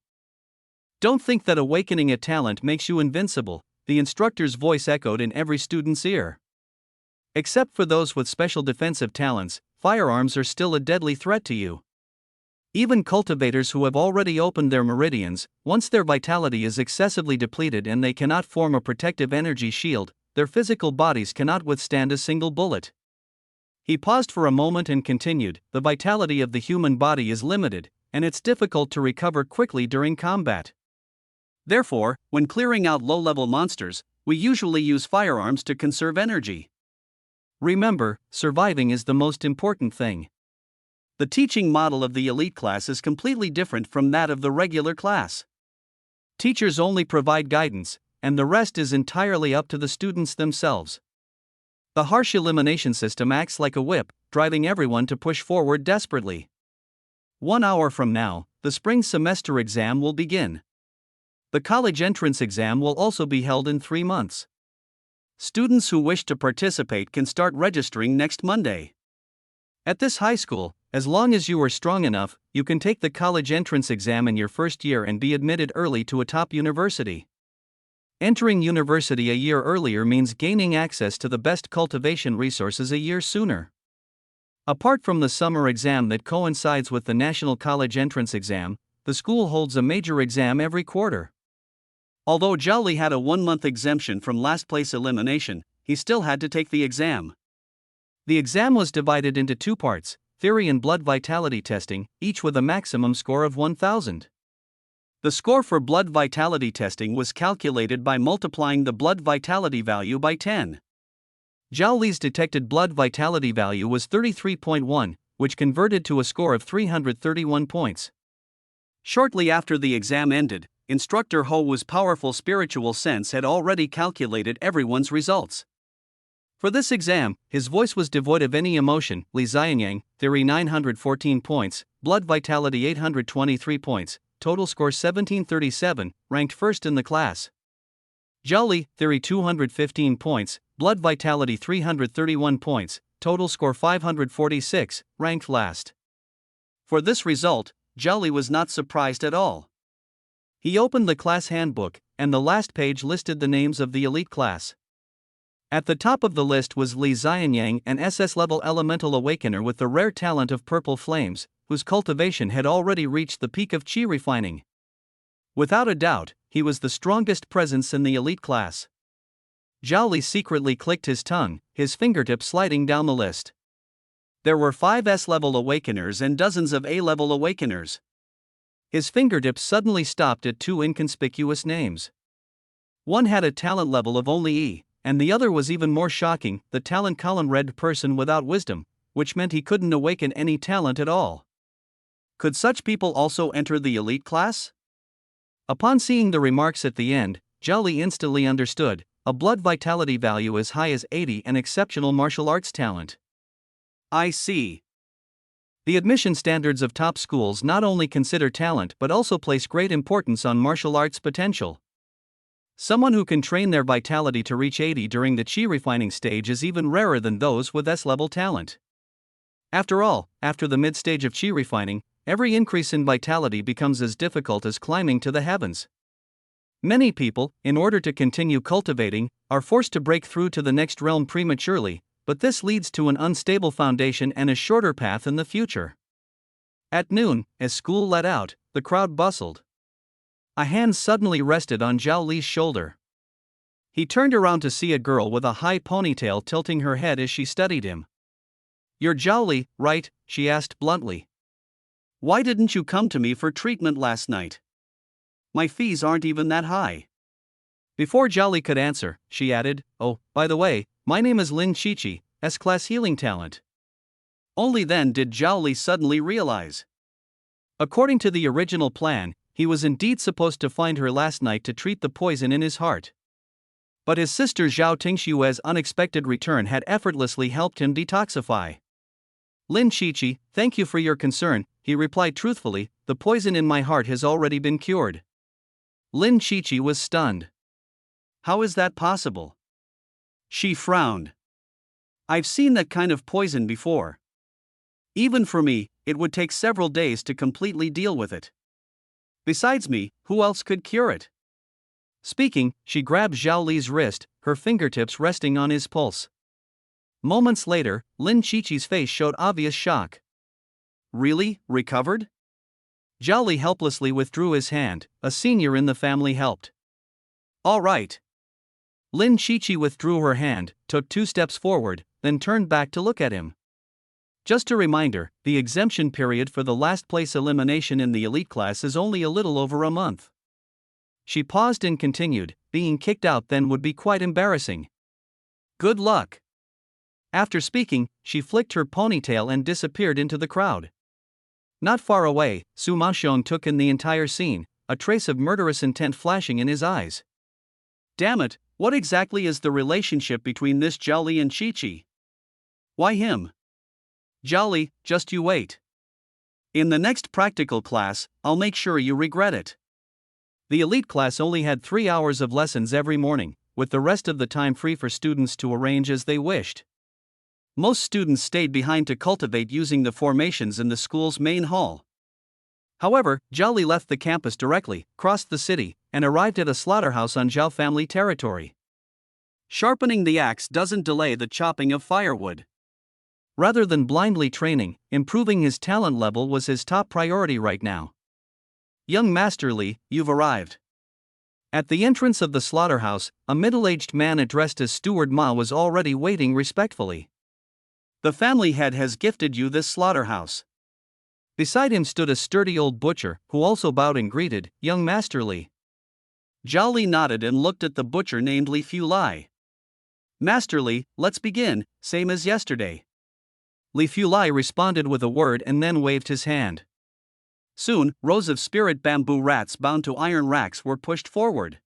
Don't think that awakening a talent makes you invincible, the instructor's voice echoed in every student's ear. Except for those with special defensive talents, firearms are still a deadly threat to you. Even cultivators who have already opened their meridians, once their vitality is excessively depleted and they cannot form a protective energy shield, their physical bodies cannot withstand a single bullet. He paused for a moment and continued, the vitality of the human body is limited, and it's difficult to recover quickly during combat. Therefore, when clearing out low-level monsters, we usually use firearms to conserve energy. Remember, surviving is the most important thing. The teaching model of the elite class is completely different from that of the regular class. Teachers only provide guidance, and the rest is entirely up to the students themselves. The harsh elimination system acts like a whip, driving everyone to push forward desperately. 1 hour from now, the spring semester exam will begin. The college entrance exam will also be held in 3 months. Students who wish to participate can start registering next Monday. At this high school, as long as you are strong enough, you can take the college entrance exam in your first year and be admitted early to a top university. Entering university a year earlier means gaining access to the best cultivation resources a year sooner. Apart from the summer exam that coincides with the National College Entrance Exam, the school holds a major exam every quarter. Although Zhao Li had a 1-month exemption from last-place elimination, he still had to take the exam. The exam was divided into 2 parts, theory and blood vitality testing, each with a maximum score of 1,000. The score for blood vitality testing was calculated by multiplying the blood vitality value by 10. Zhao Li's detected blood vitality value was 33.1, which converted to a score of 331 points. Shortly after the exam ended, Instructor Ho's powerful spiritual sense had already calculated everyone's results. For this exam, his voice was devoid of any emotion. Li Xianyang, Theory 914 points, Blood Vitality 823 points, total score 1737, ranked first in the class. Zhao Li, Theory 215 points, Blood Vitality 331 points, total score 546, ranked last. For this result, Zhao Li was not surprised at all. He opened the class handbook, and the last page listed the names of the elite class. At the top of the list was Li Xianyang, an SS-level elemental awakener with the rare talent of purple flames, whose cultivation had already reached the peak of qi refining. Without a doubt, he was the strongest presence in the elite class. Zhao Li secretly clicked his tongue, his fingertips sliding down the list. There were 5 S-level awakeners and dozens of A-level awakeners. His fingertips suddenly stopped at 2 inconspicuous names. One had a talent level of only E, and the other was even more shocking, the talent column read person without wisdom, which meant he couldn't awaken any talent at all. Could such people also enter the elite class? Upon seeing the remarks at the end, Zhao Li instantly understood, a blood vitality value as high as 80 and exceptional martial arts talent. I see. The admission standards of top schools not only consider talent but also place great importance on martial arts potential. Someone who can train their vitality to reach 80 during the qi refining stage is even rarer than those with S-level talent. After all, after the mid-stage of qi refining, every increase in vitality becomes as difficult as climbing to the heavens. Many people, in order to continue cultivating, are forced to break through to the next realm prematurely, but this leads to an unstable foundation and a shorter path in the future. At noon, as school let out, the crowd bustled. A hand suddenly rested on Zhao Li's shoulder. He turned around to see a girl with a high ponytail tilting her head as she studied him. "You're Zhao Li, right?" she asked bluntly. "Why didn't you come to me for treatment last night? My fees aren't even that high." Before Zhao Li could answer, she added, "Oh, by the way, my name is Lin Qiqi, S-class healing talent." Only then did Zhao Li suddenly realize. According to the original plan, he was indeed supposed to find her last night to treat the poison in his heart. But his sister Zhao Tingxue's unexpected return had effortlessly helped him detoxify. "Lin Qiqi, thank you for your concern," he replied truthfully, "the poison in my heart has already been cured." Lin Qiqi was stunned. "How is that possible?" She frowned. "I've seen that kind of poison before. Even for me, it would take several days to completely deal with it. Besides me, who else could cure it?" Speaking, she grabbed Zhao Li's wrist, her fingertips resting on his pulse. Moments later, Lin Qiqi's face showed obvious shock. "Really, recovered?" Zhao Li helplessly withdrew his hand. A senior in the family helped. "All right." Lin Qiqi withdrew her hand, took 2 steps forward, then turned back to look at him. Just a reminder, the exemption period for the last place elimination in the elite class is only a little over a month. She paused and continued, "Being kicked out then would be quite embarrassing. Good luck." After speaking, she flicked her ponytail and disappeared into the crowd. Not far away, Su Maxiong took in the entire scene, a trace of murderous intent flashing in his eyes. "Damn it, what exactly is the relationship between this Zhao Li and Qiqi? Why him?" "Zhao Li, just you wait. In the next practical class, I'll make sure you regret it." The elite class only had 3 hours of lessons every morning, with the rest of the time free for students to arrange as they wished. Most students stayed behind to cultivate using the formations in the school's main hall. However, Zhao Li left the campus directly, crossed the city, and arrived at a slaughterhouse on Zhao family territory. Sharpening the axe doesn't delay the chopping of firewood. Rather than blindly training, improving his talent level was his top priority right now. "Young Master Li, you've arrived." At the entrance of the slaughterhouse, a middle-aged man addressed as Steward Ma was already waiting respectfully. "The family head has gifted you this slaughterhouse." Beside him stood a sturdy old butcher, who also bowed and greeted, "Young Master Li." Zhao Li nodded and looked at the butcher named Li Fu Lai. "Master Li, let's begin, same as yesterday." Li Fulai responded with a word and then waved his hand. Soon, rows of spirit bamboo rats bound to iron racks were pushed forward.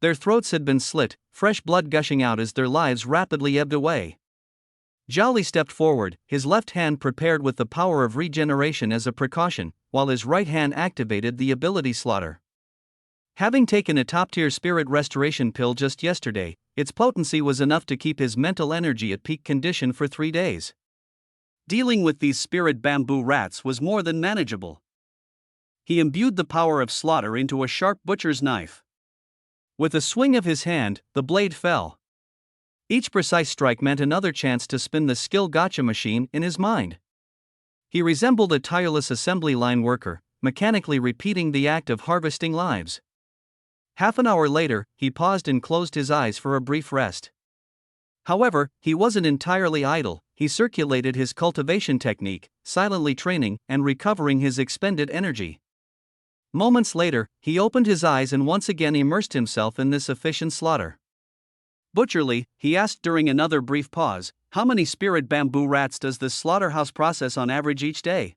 Their throats had been slit, fresh blood gushing out as their lives rapidly ebbed away. Zhao Li stepped forward, his left hand prepared with the power of regeneration as a precaution, while his right hand activated the ability slaughter. Having taken a top-tier spirit restoration pill just yesterday, its potency was enough to keep his mental energy at peak condition for 3 days. Dealing with these spirit bamboo rats was more than manageable. He imbued the power of slaughter into a sharp butcher's knife. With a swing of his hand, the blade fell. Each precise strike meant another chance to spin the skill gotcha machine in his mind. He resembled a tireless assembly line worker, mechanically repeating the act of harvesting lives. Half an hour later, he paused and closed his eyes for a brief rest. However, he wasn't entirely idle. He circulated his cultivation technique, silently training and recovering his expended energy. Moments later, he opened his eyes and once again immersed himself in this efficient slaughter. Butcherly, he asked during another brief pause, "How many spirit bamboo rats does this slaughterhouse process on average each day?"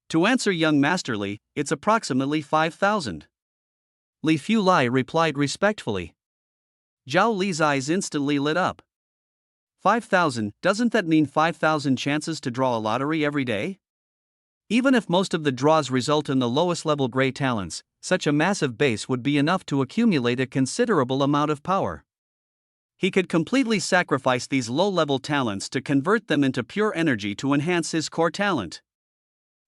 To answer young Masterly, "It's approximately 5,000. Li Fulai replied respectfully. Zhao Li's eyes instantly lit up. 5,000, doesn't that mean 5,000 chances to draw a lottery every day? Even if most of the draws result in the lowest level gray talents, such a massive base would be enough to accumulate a considerable amount of power. He could completely sacrifice these low-level talents to convert them into pure energy to enhance his core talent.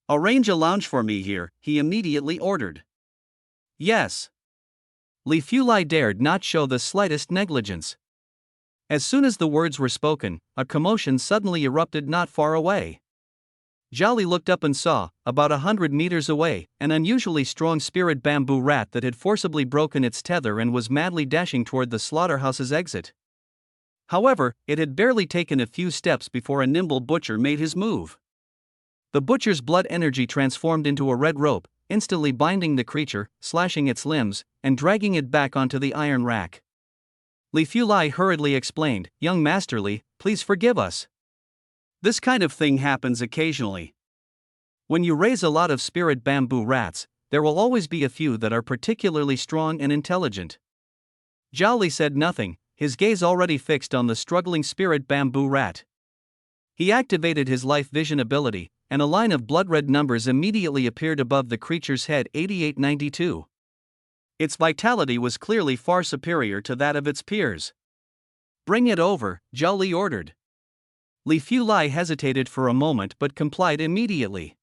"Arrange a lounge for me here," he immediately ordered. "Yes." Li Fulai dared not show the slightest negligence. As soon as the words were spoken, a commotion suddenly erupted not far away. Zhao Li looked up and saw, about 100 meters away, an unusually strong spirit bamboo rat that had forcibly broken its tether and was madly dashing toward the slaughterhouse's exit. However, it had barely taken a few steps before a nimble butcher made his move. The butcher's blood energy transformed into a red rope, instantly binding the creature, slashing its limbs, and dragging it back onto the iron rack. Li Fulai hurriedly explained, "Young Masterly, please forgive us. This kind of thing happens occasionally. When you raise a lot of spirit bamboo rats, there will always be a few that are particularly strong and intelligent." Zhao Li said nothing, his gaze already fixed on the struggling spirit bamboo rat. He activated his life vision ability, and a line of blood-red numbers immediately appeared above the creature's head: 8892. Its vitality was clearly far superior to that of its peers. "Bring it over," Zhao Li ordered. Li Fulai hesitated for a moment but complied immediately.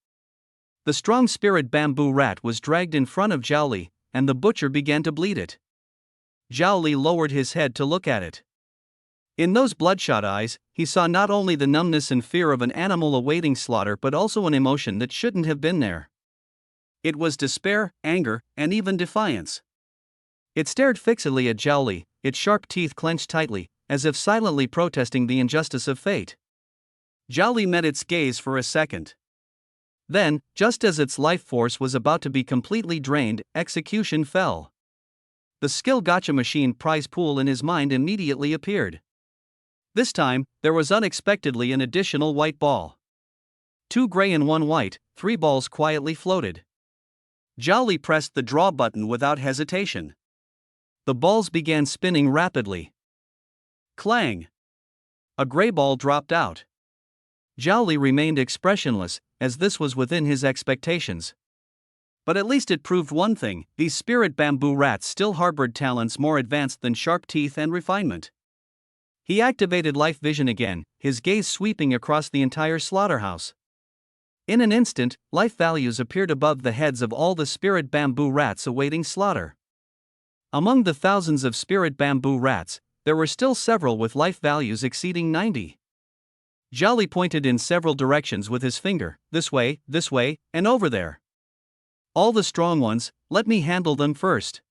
The strong spirit bamboo rat was dragged in front of Zhao Li, and the butcher began to bleed it. Zhao Li lowered his head to look at it. In those bloodshot eyes, he saw not only the numbness and fear of an animal awaiting slaughter but also an emotion that shouldn't have been there. It was despair, anger, and even defiance. It stared fixedly at Zhao Li, its sharp teeth clenched tightly, as if silently protesting the injustice of fate. Zhao Li met its gaze for a second. Then, just as its life force was about to be completely drained, execution fell. The skill gotcha machine prize pool in his mind immediately appeared. This time, there was unexpectedly an additional white ball. 2 gray and 1 white, 3 balls quietly floated. Zhao Li pressed the draw button without hesitation. The balls began spinning rapidly. Clang! A gray ball dropped out. Zhao Li remained expressionless, as this was within his expectations. But at least it proved one thing: these spirit bamboo rats still harbored talents more advanced than sharp teeth and refinement. He activated life vision again, his gaze sweeping across the entire slaughterhouse. In an instant, life values appeared above the heads of all the spirit bamboo rats awaiting slaughter. Among the thousands of spirit bamboo rats, there were still several with life values exceeding 90. Zhao Li pointed in several directions with his finger: this way, and over there. "All the strong ones, let me handle them first."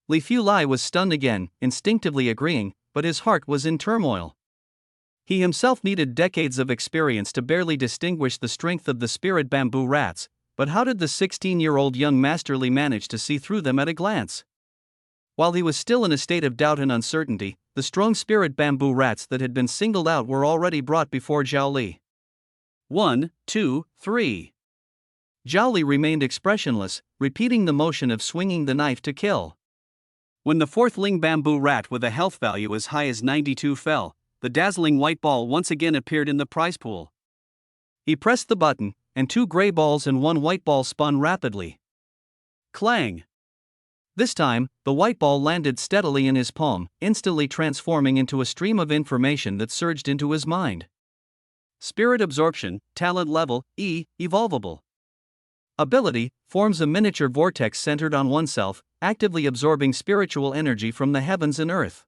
Li Fulai was stunned again, instinctively agreeing, but his heart was in turmoil. He himself needed decades of experience to barely distinguish the strength of the spirit bamboo rats, but how did the 16-year-old young Masterly manage to see through them at a glance? While he was still in a state of doubt and uncertainty, the strong spirit bamboo rats that had been singled out were already brought before Zhao Li. 1, 2, 3. Zhao Li remained expressionless, repeating the motion of swinging the knife to kill. When the fourth Ling bamboo rat with a health value as high as 92 fell, the dazzling white ball once again appeared in the prize pool. He pressed the button, and 2 gray balls and 1 white ball spun rapidly. Clang! This time, the white ball landed steadily in his palm, instantly transforming into a stream of information that surged into his mind. Spirit absorption, talent level, E, evolvable. Ability, forms a miniature vortex centered on oneself, actively absorbing spiritual energy from the heavens and earth.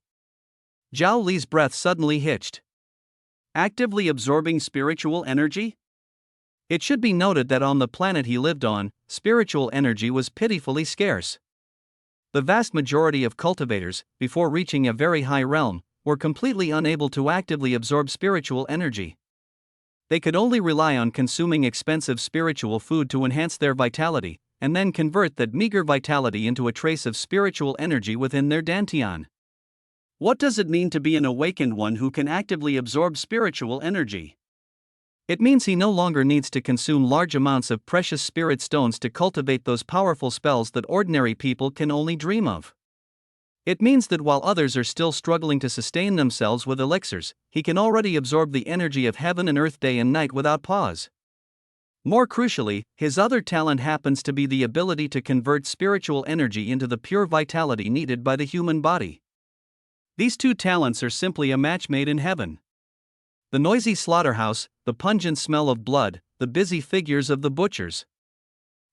Zhao Li's breath suddenly hitched. Actively absorbing spiritual energy? It should be noted that on the planet he lived on, spiritual energy was pitifully scarce. The vast majority of cultivators, before reaching a very high realm, were completely unable to actively absorb spiritual energy. They could only rely on consuming expensive spiritual food to enhance their vitality, and then convert that meager vitality into a trace of spiritual energy within their dantian. What does it mean to be an awakened one who can actively absorb spiritual energy? It means he no longer needs to consume large amounts of precious spirit stones to cultivate those powerful spells that ordinary people can only dream of. It means that while others are still struggling to sustain themselves with elixirs, he can already absorb the energy of heaven and earth day and night without pause. More crucially, his other talent happens to be the ability to convert spiritual energy into the pure vitality needed by the human body. These 2 talents are simply a match made in heaven. The noisy slaughterhouse, the pungent smell of blood, the busy figures of the butchers.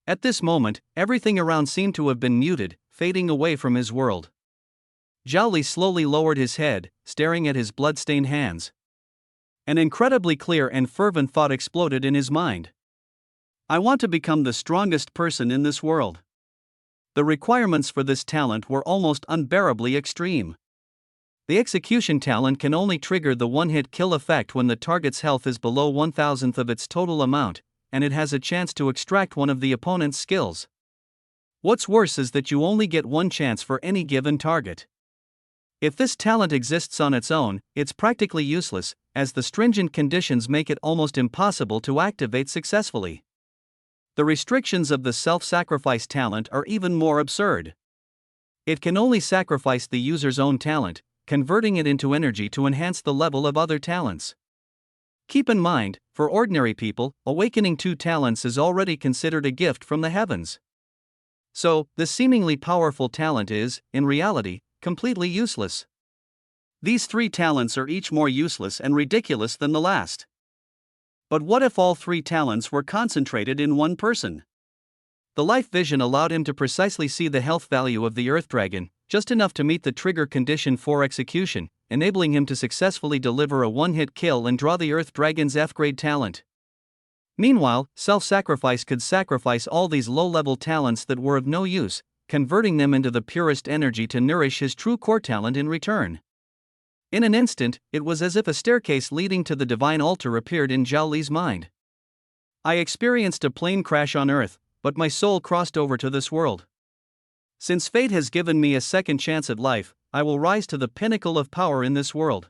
At this moment, everything around seemed to have been muted, fading away from his world. Zhao Li slowly lowered his head, staring at his blood-stained hands. An incredibly clear and fervent thought exploded in his mind. I want to become the strongest person in this world. The requirements for this talent were almost unbearably extreme. The execution talent can only trigger the one-hit kill effect when the target's health is below 1,000th of its total amount, and it has a chance to extract one of the opponent's skills. What's worse is that you only get 1 chance for any given target. If this talent exists on its own, it's practically useless, as the stringent conditions make it almost impossible to activate successfully. The restrictions of the self-sacrifice talent are even more absurd. It can only sacrifice the user's own talent, converting it into energy to enhance the level of other talents. Keep in mind, for ordinary people, awakening 2 talents is already considered a gift from the heavens. So, this seemingly powerful talent is, in reality, completely useless. These 3 talents are each more useless and ridiculous than the last. But what if all 3 talents were concentrated in one person? The life vision allowed him to precisely see the health value of the Earth Dragon, just enough to meet the trigger condition for execution, enabling him to successfully deliver a one-hit kill and draw the Earth Dragon's F-grade talent. Meanwhile, self-sacrifice could sacrifice all these low-level talents that were of no use, converting them into the purest energy to nourish his true core talent in return. In an instant, it was as if a staircase leading to the divine altar appeared in Zhao Li's mind. I experienced a plane crash on Earth, but my soul crossed over to this world. Since fate has given me a second chance at life, I will rise to the pinnacle of power in this world.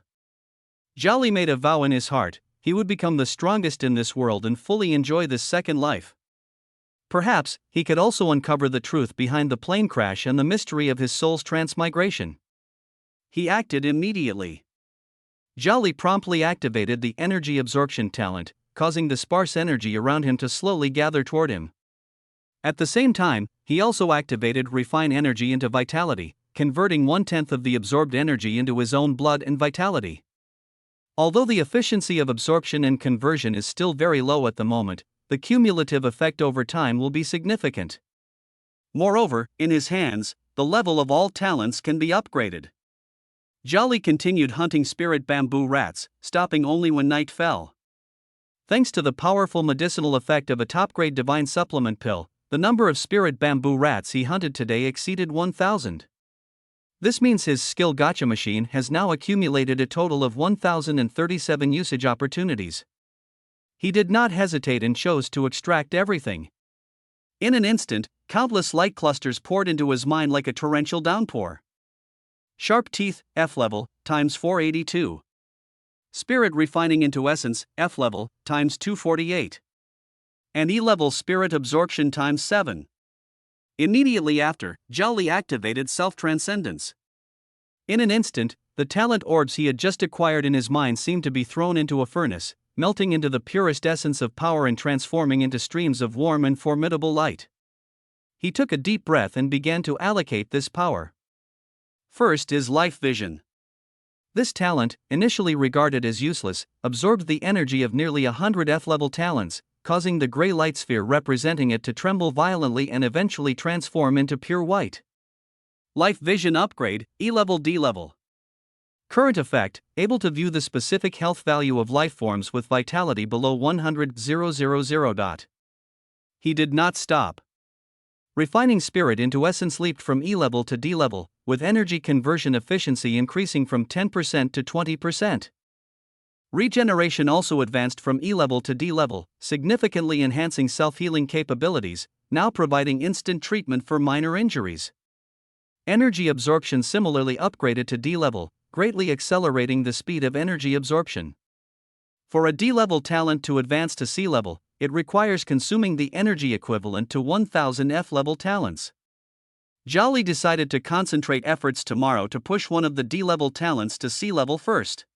Zhao Li made a vow in his heart: he would become the strongest in this world and fully enjoy this second life. Perhaps, he could also uncover the truth behind the plane crash and the mystery of his soul's transmigration. He acted immediately. Zhao Li promptly activated the energy absorption talent, causing the sparse energy around him to slowly gather toward him. At the same time, he also activated refine energy into vitality, converting 1/10 of the absorbed energy into his own blood and vitality. Although the efficiency of absorption and conversion is still very low at the moment, the cumulative effect over time will be significant. Moreover, in his hands, the level of all talents can be upgraded. Zhao Li continued hunting spirit bamboo rats, stopping only when night fell. Thanks to the powerful medicinal effect of a top-grade divine supplement pill, the number of spirit bamboo rats he hunted today exceeded 1,000. This means his skill gacha machine has now accumulated a total of 1,037 usage opportunities. He did not hesitate and chose to extract everything. In an instant, countless light clusters poured into his mind like a torrential downpour. Sharp teeth, F level, times 482. Spirit refining into essence, F level, times 248. And E level spirit absorption times 7. Immediately after, Zhao Li activated self-transcendence. In an instant, the talent orbs he had just acquired in his mind seemed to be thrown into a furnace, melting into the purest essence of power and transforming into streams of warm and formidable light. He took a deep breath and began to allocate this power. First is life vision. This talent, initially regarded as useless, absorbed the energy of nearly 100 F-level talents, causing the gray light sphere representing it to tremble violently and eventually transform into pure white. Life vision upgrade, E-level D-level. Current effect, able to view the specific health value of lifeforms with vitality below 100,000. He did not stop. Refining spirit into essence leaped from E-level to D-level, with energy conversion efficiency increasing from 10% to 20%. Regeneration also advanced from E-level to D-level, significantly enhancing self-healing capabilities, now providing instant treatment for minor injuries. Energy absorption similarly upgraded to D-level, greatly accelerating the speed of energy absorption. For a D-level talent to advance to C-level, it requires consuming the energy equivalent to 1,000 F-level talents. Zhao Li decided to concentrate efforts tomorrow to push one of the D-level talents to C-level first.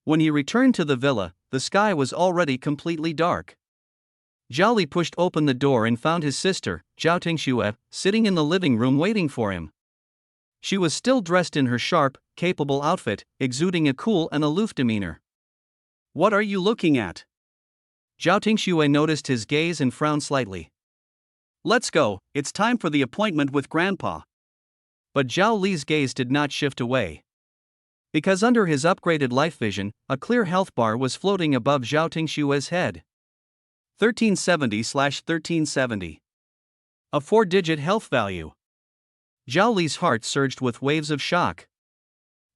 When he returned to the villa, the sky was already completely dark. Zhao Li pushed open the door and found his sister, Zhao Tingxue, sitting in the living room waiting for him. She was still dressed in her sharp, capable outfit, exuding a cool and aloof demeanor. "What are you looking at?" Zhao Tingxue noticed his gaze and frowned slightly. "Let's go, it's time for the appointment with Grandpa." But Zhao Li's gaze did not shift away. Because under his upgraded life vision, a clear health bar was floating above Zhao Tingxue's head. 1370/1370. A 4-digit health value. Zhao Li's heart surged with waves of shock.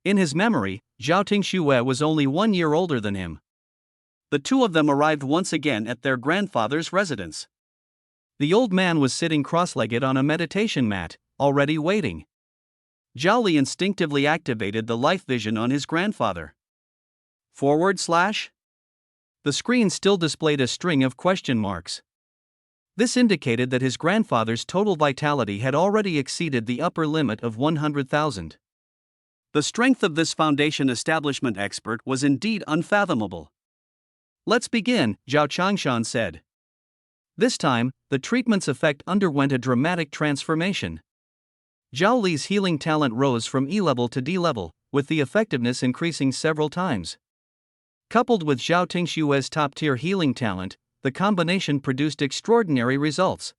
In his memory, Zhao Tingxue was only 1 year older than him. The two of them arrived once again at their grandfather's residence. The old man was sitting cross-legged on a meditation mat, already waiting. Zhao Li instinctively activated the life vision on his grandfather. / The screen still displayed a string of question marks. This indicated that his grandfather's total vitality had already exceeded the upper limit of 100,000. The strength of this foundation establishment expert was indeed unfathomable. "Let's begin," Zhao Changshan said. This time, the treatment's effect underwent a dramatic transformation. Zhao Li's healing talent rose from E-level to D-level, with the effectiveness increasing several times. Coupled with Zhao Tingxue's top-tier healing talent, the combination produced extraordinary results.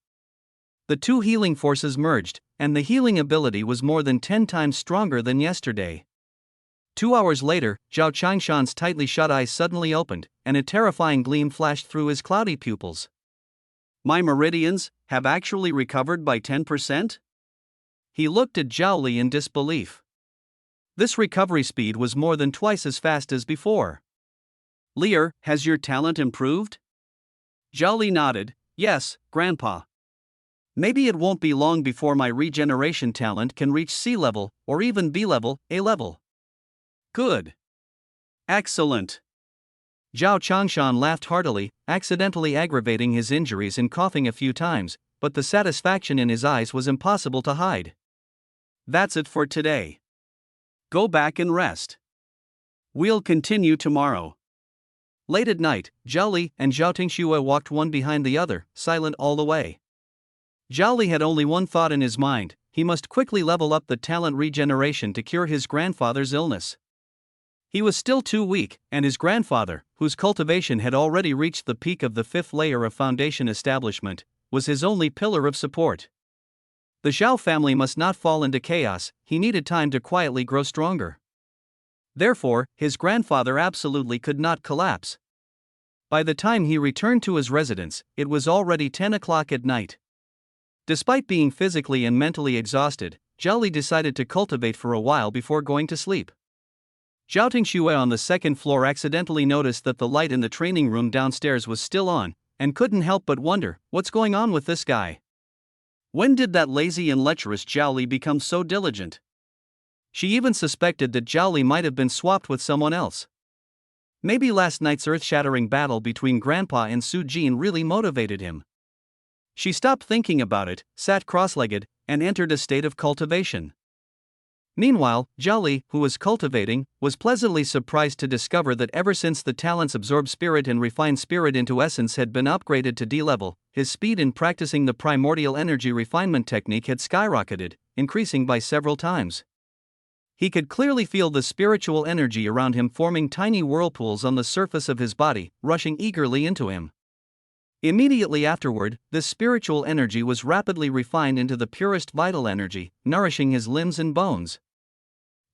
The two healing forces merged, and the healing ability was more than 10 times stronger than yesterday. 2 hours later, Zhao Changshan's tightly shut eyes suddenly opened, and a terrifying gleam flashed through his cloudy pupils. "My meridians have actually recovered by 10%? He looked at Zhao Li in disbelief. This recovery speed was more than twice as fast as before. "Lear, has your talent improved?" Zhao Li nodded. "Yes, Grandpa. Maybe it won't be long before my regeneration talent can reach C-level, or even B-level, A-level." "Good. Excellent." Zhao Changshan laughed heartily, accidentally aggravating his injuries and coughing a few times, but the satisfaction in his eyes was impossible to hide. "That's it for today. Go back and rest. We'll continue tomorrow." Late at night, Zhao Li and Zhao Tingxue walked one behind the other, silent all the way. Zhao Li had only one thought in his mind: he must quickly level up the talent regeneration to cure his grandfather's illness. He was still too weak, and his grandfather, whose cultivation had already reached the peak of the 5th layer of foundation establishment, was his only pillar of support. The Zhao family must not fall into chaos, he needed time to quietly grow stronger. Therefore, his grandfather absolutely could not collapse. By the time he returned to his residence, it was already 10 o'clock at night. Despite being physically and mentally exhausted, Zhao Li decided to cultivate for a while before going to sleep. Zhao Tingxue on the second floor accidentally noticed that the light in the training room downstairs was still on, and couldn't help but wonder, what's going on with this guy? When did that lazy and lecherous Zhao Li become so diligent? She even suspected that Zhao Li might have been swapped with someone else. Maybe last night's earth-shattering battle between Grandpa and Su Jin really motivated him. She stopped thinking about it, sat cross-legged, and entered a state of cultivation. Meanwhile, Zhao Li, who was cultivating, was pleasantly surprised to discover that ever since the talents absorb spirit and refine spirit into essence had been upgraded to D-level, his speed in practicing the primordial energy refinement technique had skyrocketed, increasing by several times. He could clearly feel the spiritual energy around him forming tiny whirlpools on the surface of his body, rushing eagerly into him. Immediately afterward, this spiritual energy was rapidly refined into the purest vital energy, nourishing his limbs and bones.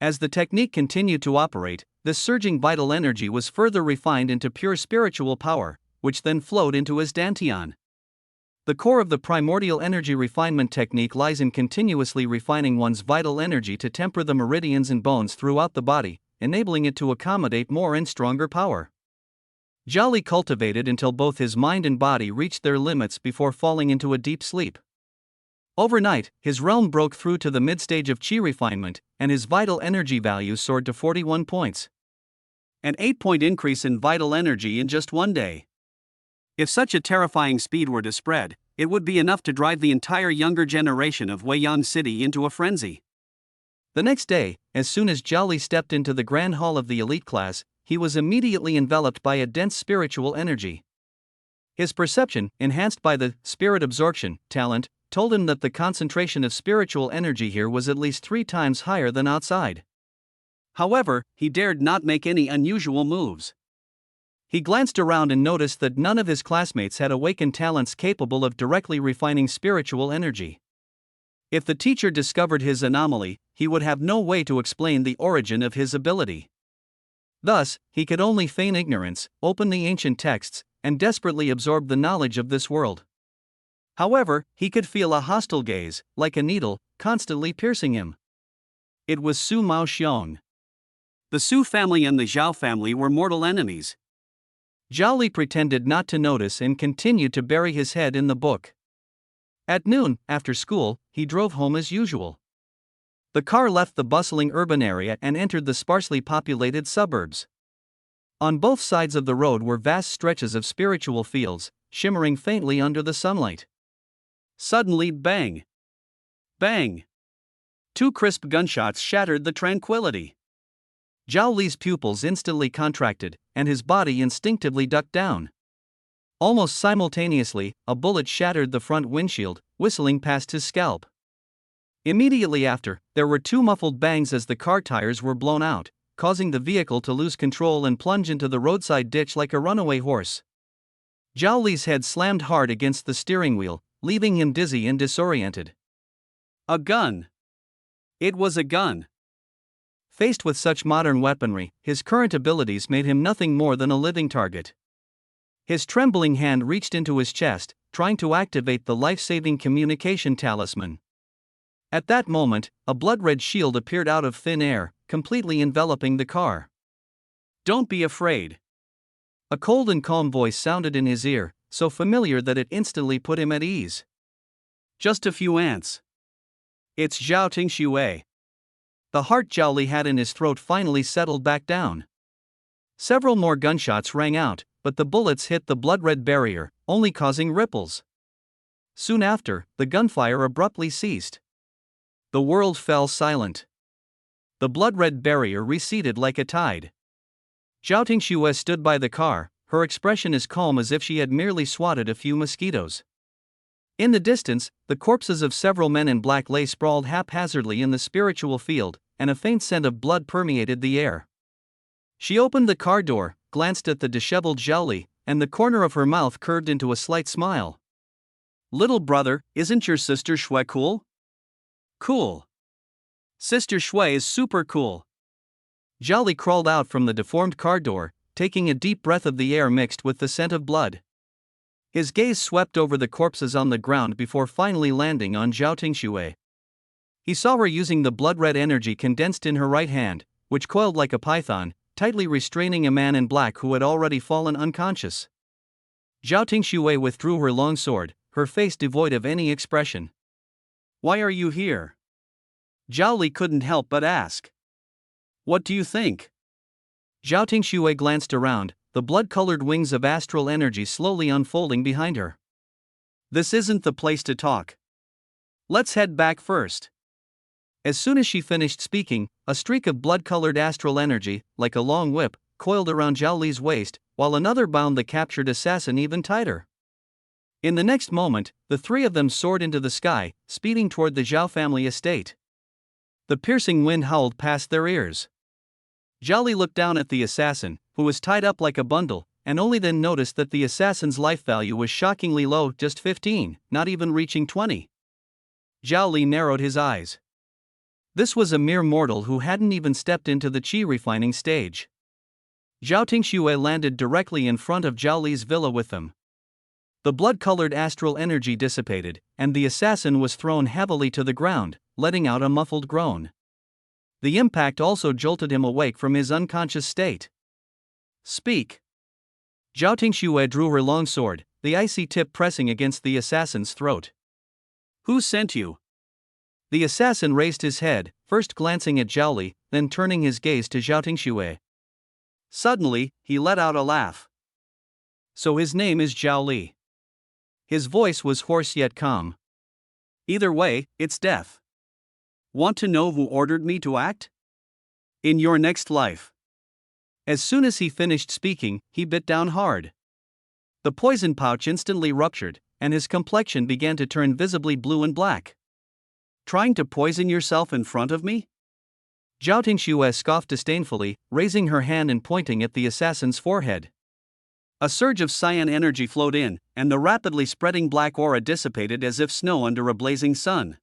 As the technique continued to operate, this surging vital energy was further refined into pure spiritual power, which then flowed into his dantian. The core of the primordial energy refinement technique lies in continuously refining one's vital energy to temper the meridians and bones throughout the body, enabling it to accommodate more and stronger power. Zhao Li cultivated until both his mind and body reached their limits before falling into a deep sleep. Overnight, his realm broke through to the mid-stage of qi refinement, and his vital energy value soared to 41 points. An 8-point increase in vital energy in just one day. If such a terrifying speed were to spread, it would be enough to drive the entire younger generation of Weiyan City into a frenzy. The next day, as soon as Zhao Li stepped into the grand hall of the elite class, he was immediately enveloped by a dense spiritual energy. His perception, enhanced by the spirit absorption talent, told him that the concentration of spiritual energy here was at least 3 times higher than outside. However, he dared not make any unusual moves. He glanced around and noticed that none of his classmates had awakened talents capable of directly refining spiritual energy. If the teacher discovered his anomaly, he would have no way to explain the origin of his ability. Thus, he could only feign ignorance, open the ancient texts, and desperately absorb the knowledge of this world. However, he could feel a hostile gaze, like a needle, constantly piercing him. It was Su Mao Xiong. The Su family and the Zhao family were mortal enemies. Zhao Li pretended not to notice and continued to bury his head in the book. At noon, after school, he drove home as usual. The car left the bustling urban area and entered the sparsely populated suburbs. On both sides of the road were vast stretches of spiritual fields, shimmering faintly under the sunlight. Suddenly, bang! Bang! 2 crisp gunshots shattered the tranquility. Zhao Li's pupils instantly contracted, and his body instinctively ducked down. Almost simultaneously, a bullet shattered the front windshield, whistling past his scalp. Immediately after, there were 2 muffled bangs as the car tires were blown out, causing the vehicle to lose control and plunge into the roadside ditch like a runaway horse. Zhao Li's head slammed hard against the steering wheel, leaving him dizzy and disoriented. A gun! It was a gun! Faced with such modern weaponry, his current abilities made him nothing more than a living target. His trembling hand reached into his chest, trying to activate the life-saving communication talisman. At that moment, a blood-red shield appeared out of thin air, completely enveloping the car. "Don't be afraid." A cold and calm voice sounded in his ear, so familiar that it instantly put him at ease. "Just a few ants." "It's Zhao Tingxue." The heart Zhao Li had in his throat finally settled back down. Several more gunshots rang out, but the bullets hit the blood-red barrier, only causing ripples. Soon after, the gunfire abruptly ceased. The world fell silent. The blood-red barrier receded like a tide. Zhao Tingxue stood by the car, her expression as calm as if she had merely swatted a few mosquitoes. In the distance, the corpses of several men in black lay sprawled haphazardly in the spiritual field, and a faint scent of blood permeated the air. She opened the car door, glanced at the disheveled Zhao Li, and the corner of her mouth curved into a slight smile. "Little brother, isn't your sister Shui cool?" "Cool. Sister Shui is super cool." Zhao Li crawled out from the deformed car door, taking a deep breath of the air mixed with the scent of blood. His gaze swept over the corpses on the ground before finally landing on Zhao Tingxue. He saw her using the blood-red energy condensed in her right hand, which coiled like a python, tightly restraining a man in black who had already fallen unconscious. Zhao Tingxue withdrew her long sword, her face devoid of any expression. "Why are you here?" Zhao Li couldn't help but ask. "What do you think?" Zhao Tingxue glanced around, the blood-colored wings of astral energy slowly unfolding behind her. This isn't the place to talk. Let's head back first. As soon as she finished speaking, a streak of blood-colored astral energy, like a long whip, coiled around Zhao Li's waist, while another bound the captured assassin even tighter. In the next moment, the three of them soared into the sky, speeding toward the Zhao family estate. The piercing wind howled past their ears. Zhao Li looked down at the assassin, who was tied up like a bundle, and only then noticed that the assassin's life value was shockingly low, just 15, not even reaching 20. Zhao Li narrowed his eyes. This was a mere mortal who hadn't even stepped into the qi refining stage. Zhao Tingxue landed directly in front of Zhao Li's villa with them. The blood-colored astral energy dissipated, and the assassin was thrown heavily to the ground, letting out a muffled groan. The impact also jolted him awake from his unconscious state. Speak. Zhao Tingxue drew her long sword, the icy tip pressing against the assassin's throat. Who sent you? The assassin raised his head, first glancing at Zhao Li, then turning his gaze to Zhao Tingxue. Suddenly, he let out a laugh. So his name is Zhao Li. His voice was hoarse yet calm. Either way, it's death. Want to know who ordered me to act? In your next life. As soon as he finished speaking, he bit down hard. The poison pouch instantly ruptured, and his complexion began to turn visibly blue and black. Trying to poison yourself in front of me? Zhao Tingxue scoffed disdainfully, raising her hand and pointing at the assassin's forehead. A surge of cyan energy flowed in, and the rapidly spreading black aura dissipated as if snow under a blazing sun.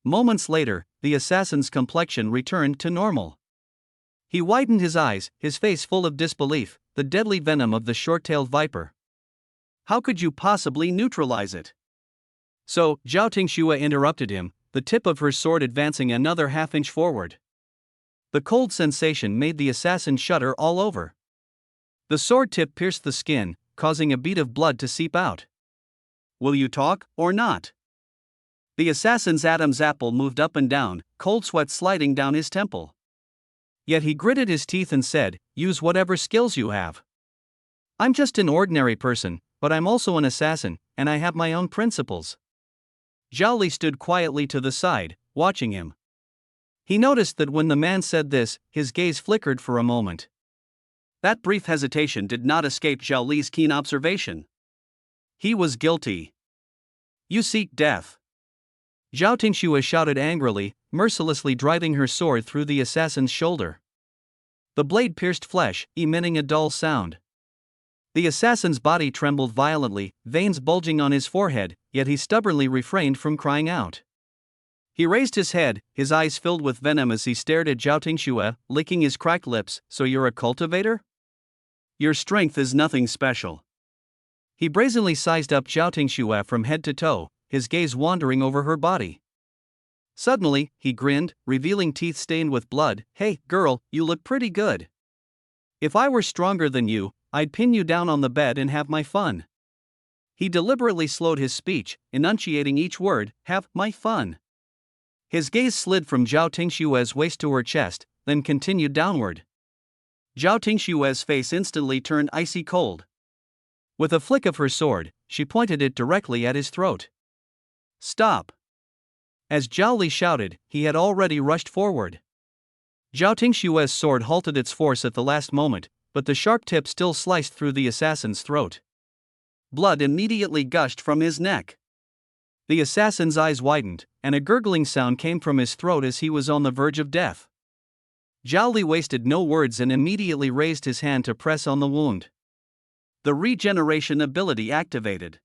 Moments later, the assassin's complexion returned to normal. He widened his eyes, his face full of disbelief, the deadly venom of the short-tailed viper. How could you possibly neutralize it? So, Zhao Tingxue interrupted him, the tip of her sword advancing another half-inch forward. The cold sensation made the assassin shudder all over. The sword tip pierced the skin, causing a bead of blood to seep out. Will you talk, or not? The assassin's Adam's apple moved up and down, cold sweat sliding down his temple. Yet he gritted his teeth and said, "Use whatever skills you have. I'm just an ordinary person, but I'm also an assassin, and I have my own principles." Zhao Li stood quietly to the side, watching him. He noticed that when the man said this, his gaze flickered for a moment. That brief hesitation did not escape Zhao Li's keen observation. He was guilty. You seek death. Zhao Tingxue shouted angrily, mercilessly driving her sword through the assassin's shoulder. The blade pierced flesh, emitting a dull sound. The assassin's body trembled violently, veins bulging on his forehead, yet he stubbornly refrained from crying out. He raised his head, his eyes filled with venom as he stared at Zhao Tingxue, licking his cracked lips. "So you're a cultivator? Your strength is nothing special." He brazenly sized up Zhao Tingxue from head to toe, his gaze wandering over her body. Suddenly, he grinned, revealing teeth stained with blood. "Hey, girl, you look pretty good. If I were stronger than you, I'd pin you down on the bed and have my fun." He deliberately slowed his speech, enunciating each word, "have my fun." His gaze slid from Zhao Tingxue's waist to her chest, then continued downward. Zhao Tingxue's face instantly turned icy cold. With a flick of her sword, she pointed it directly at his throat. "Stop!" As Zhao Li shouted, he had already rushed forward. Zhao Tingxue's sword halted its force at the last moment, but the sharp tip still sliced through the assassin's throat. Blood immediately gushed from his neck. The assassin's eyes widened, and a gurgling sound came from his throat as he was on the verge of death. Zhao Li wasted no words and immediately raised his hand to press on the wound. The regeneration ability activated.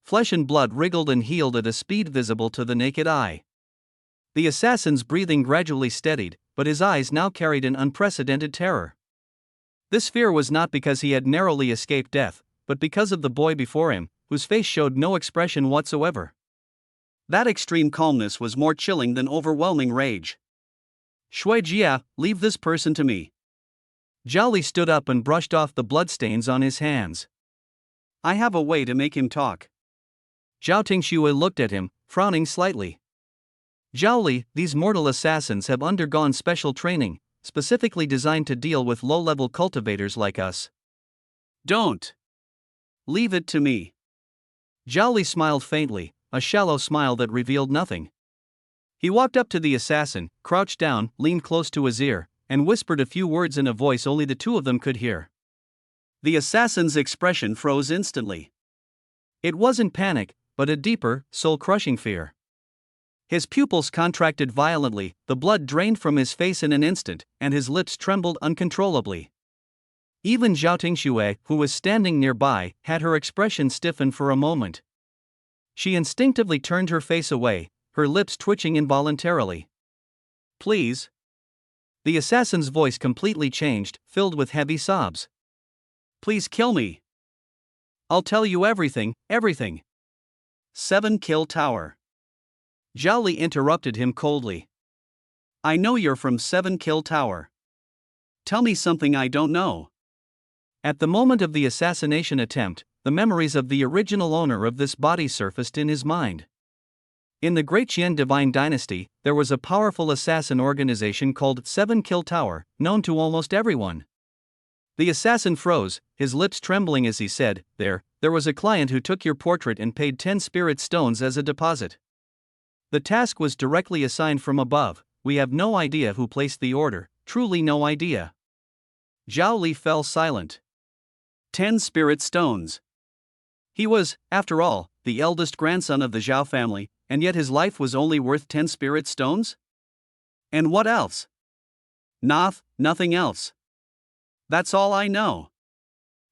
Flesh and blood wriggled and healed at a speed visible to the naked eye. The assassin's breathing gradually steadied, but his eyes now carried an unprecedented terror. This fear was not because he had narrowly escaped death, but because of the boy before him, whose face showed no expression whatsoever. That extreme calmness was more chilling than overwhelming rage. "Shui Jia, leave this person to me." Zhao Li stood up and brushed off the bloodstains on his hands. "I have a way to make him talk." Zhao Tingxue looked at him, frowning slightly. "Zhao Li, these mortal assassins have undergone special training, specifically designed to deal with low-level cultivators like us. Don't. Leave it to me. Zhao Li smiled faintly, a shallow smile that revealed nothing. He walked up to the assassin, crouched down, leaned close to his ear, and whispered a few words in a voice only the two of them could hear. The assassin's expression froze instantly. It wasn't panic, but a deeper, soul-crushing fear. His pupils contracted violently, the blood drained from his face in an instant, and his lips trembled uncontrollably. Even Zhao Tingxue, who was standing nearby, had her expression stiffen for a moment. She instinctively turned her face away, her lips twitching involuntarily. Please. The assassin's voice completely changed, filled with heavy sobs. Please kill me. I'll tell you everything, everything. 7 Kill Tower. Zhao Li interrupted him coldly. I know you're from 7 Kill Tower. Tell me something I don't know. At the moment of the assassination attempt, the memories of the original owner of this body surfaced in his mind. In the Great Qian Divine Dynasty, there was a powerful assassin organization called 7 Kill Tower, known to almost everyone. The assassin froze, his lips trembling as he said, There was a client who took your portrait and paid 10 spirit stones as a deposit. The task was directly assigned from above. We have no idea who placed the order, truly no idea. Zhao Li fell silent. 10 spirit stones. He was, after all, the eldest grandson of the Zhao family, and yet his life was only worth 10 spirit stones? And what else? Nothing else. That's all I know.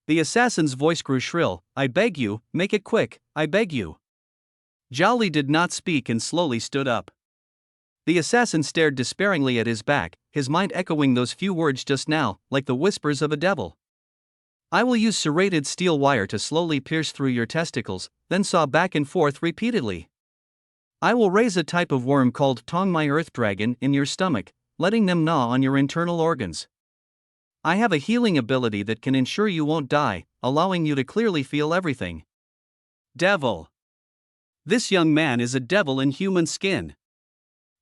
The assassin's voice grew shrill. I beg you, make it quick, I beg you. Zhao Li did not speak and slowly stood up. The assassin stared despairingly at his back, his mind echoing those few words just now, like the whispers of a devil. I will use serrated steel wire to slowly pierce through your testicles, then saw back and forth repeatedly. I will raise a type of worm called Tong my earth dragon in your stomach, letting them gnaw on your internal organs. I have a healing ability that can ensure you won't die, allowing you to clearly feel everything. Devil. This young man is a devil in human skin.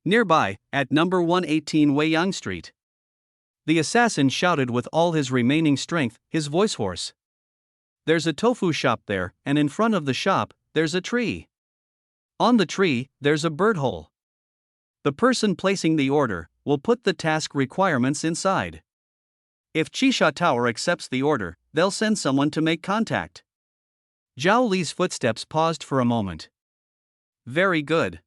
Nearby, at number 118 Weiyang Street. The assassin shouted with all his remaining strength, his voice hoarse. There's a tofu shop there, and in front of the shop, there's a tree. On the tree, there's a bird hole. The person placing the order will put the task requirements inside. If Qisha Tower accepts the order, they'll send someone to make contact. Zhao Li's footsteps paused for a moment. Very good.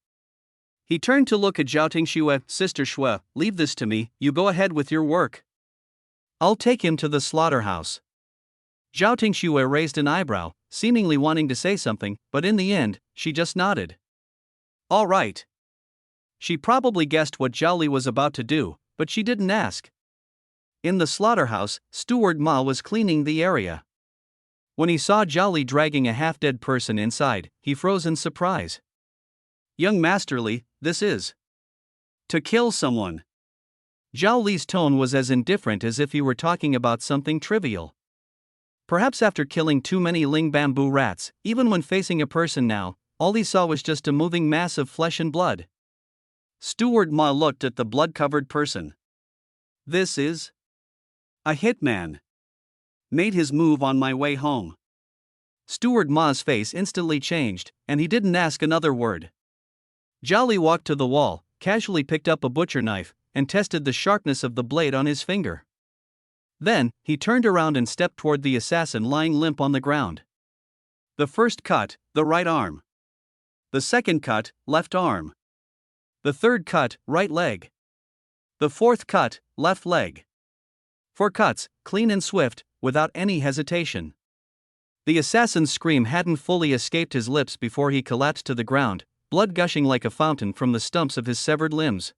He turned to look at Zhao Tingxue. Sister Xue, leave this to me, you go ahead with your work. I'll take him to the slaughterhouse. Zhao Tingxue raised an eyebrow, seemingly wanting to say something, but in the end, she just nodded. All right. She probably guessed what Zhao Li was about to do, but she didn't ask. In the slaughterhouse, Steward Ma was cleaning the area. When he saw Zhao Li dragging a half-dead person inside, he froze in surprise. Young Master Li, this is to kill someone. Zhao Li's tone was as indifferent as if he were talking about something trivial. Perhaps after killing too many Ling bamboo rats, even when facing a person now, all he saw was just a moving mass of flesh and blood. Steward Ma looked at the blood-covered person. This is a hitman. Made his move on my way home. Steward Ma's face instantly changed, and he didn't ask another word. Zhao Li walked to the wall, casually picked up a butcher knife, and tested the sharpness of the blade on his finger. Then, he turned around and stepped toward the assassin lying limp on the ground. The first cut, the right arm. The second cut, left arm. The third cut, right leg. The fourth cut, left leg. 4 cuts, clean and swift, without any hesitation. The assassin's scream hadn't fully escaped his lips before he collapsed to the ground, blood gushing like a fountain from the stumps of his severed limbs.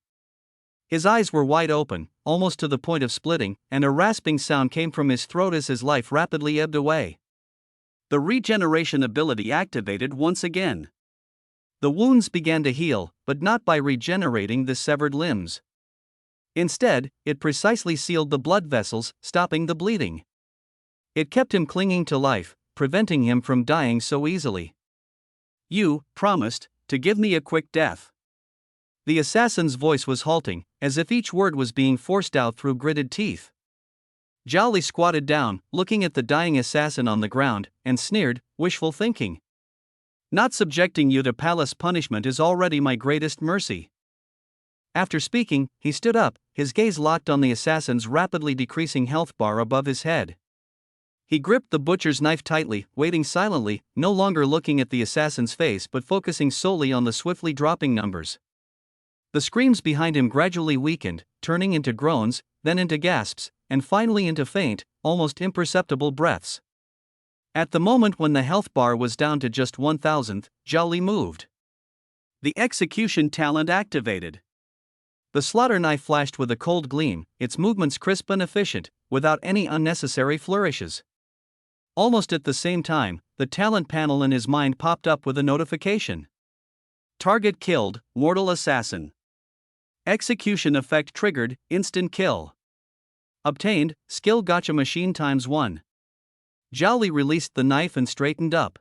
His eyes were wide open, almost to the point of splitting, and a rasping sound came from his throat as his life rapidly ebbed away. The regeneration ability activated once again. The wounds began to heal, but not by regenerating the severed limbs. Instead, it precisely sealed the blood vessels, stopping the bleeding. It kept him clinging to life, preventing him from dying so easily. You promised to give me a quick death. The assassin's voice was halting, as if each word was being forced out through gritted teeth. Zhao Li squatted down, looking at the dying assassin on the ground, and sneered, "Wishful thinking. Not subjecting you to palace punishment is already my greatest mercy." After speaking, he stood up, his gaze locked on the assassin's rapidly decreasing health bar above his head. He gripped the butcher's knife tightly, waiting silently, no longer looking at the assassin's face but focusing solely on the swiftly dropping numbers. The screams behind him gradually weakened, turning into groans, then into gasps, and finally into faint, almost imperceptible breaths. At the moment when the health bar was down to just 1,000th, Zhao Li moved. The execution talent activated. The slaughter knife flashed with a cold gleam, its movements crisp and efficient, without any unnecessary flourishes. Almost at the same time, the talent panel in his mind popped up with a notification. Target killed, mortal assassin. Execution effect triggered, instant kill. Obtained, skill gotcha machine ×1. Zhao Li released the knife and straightened up.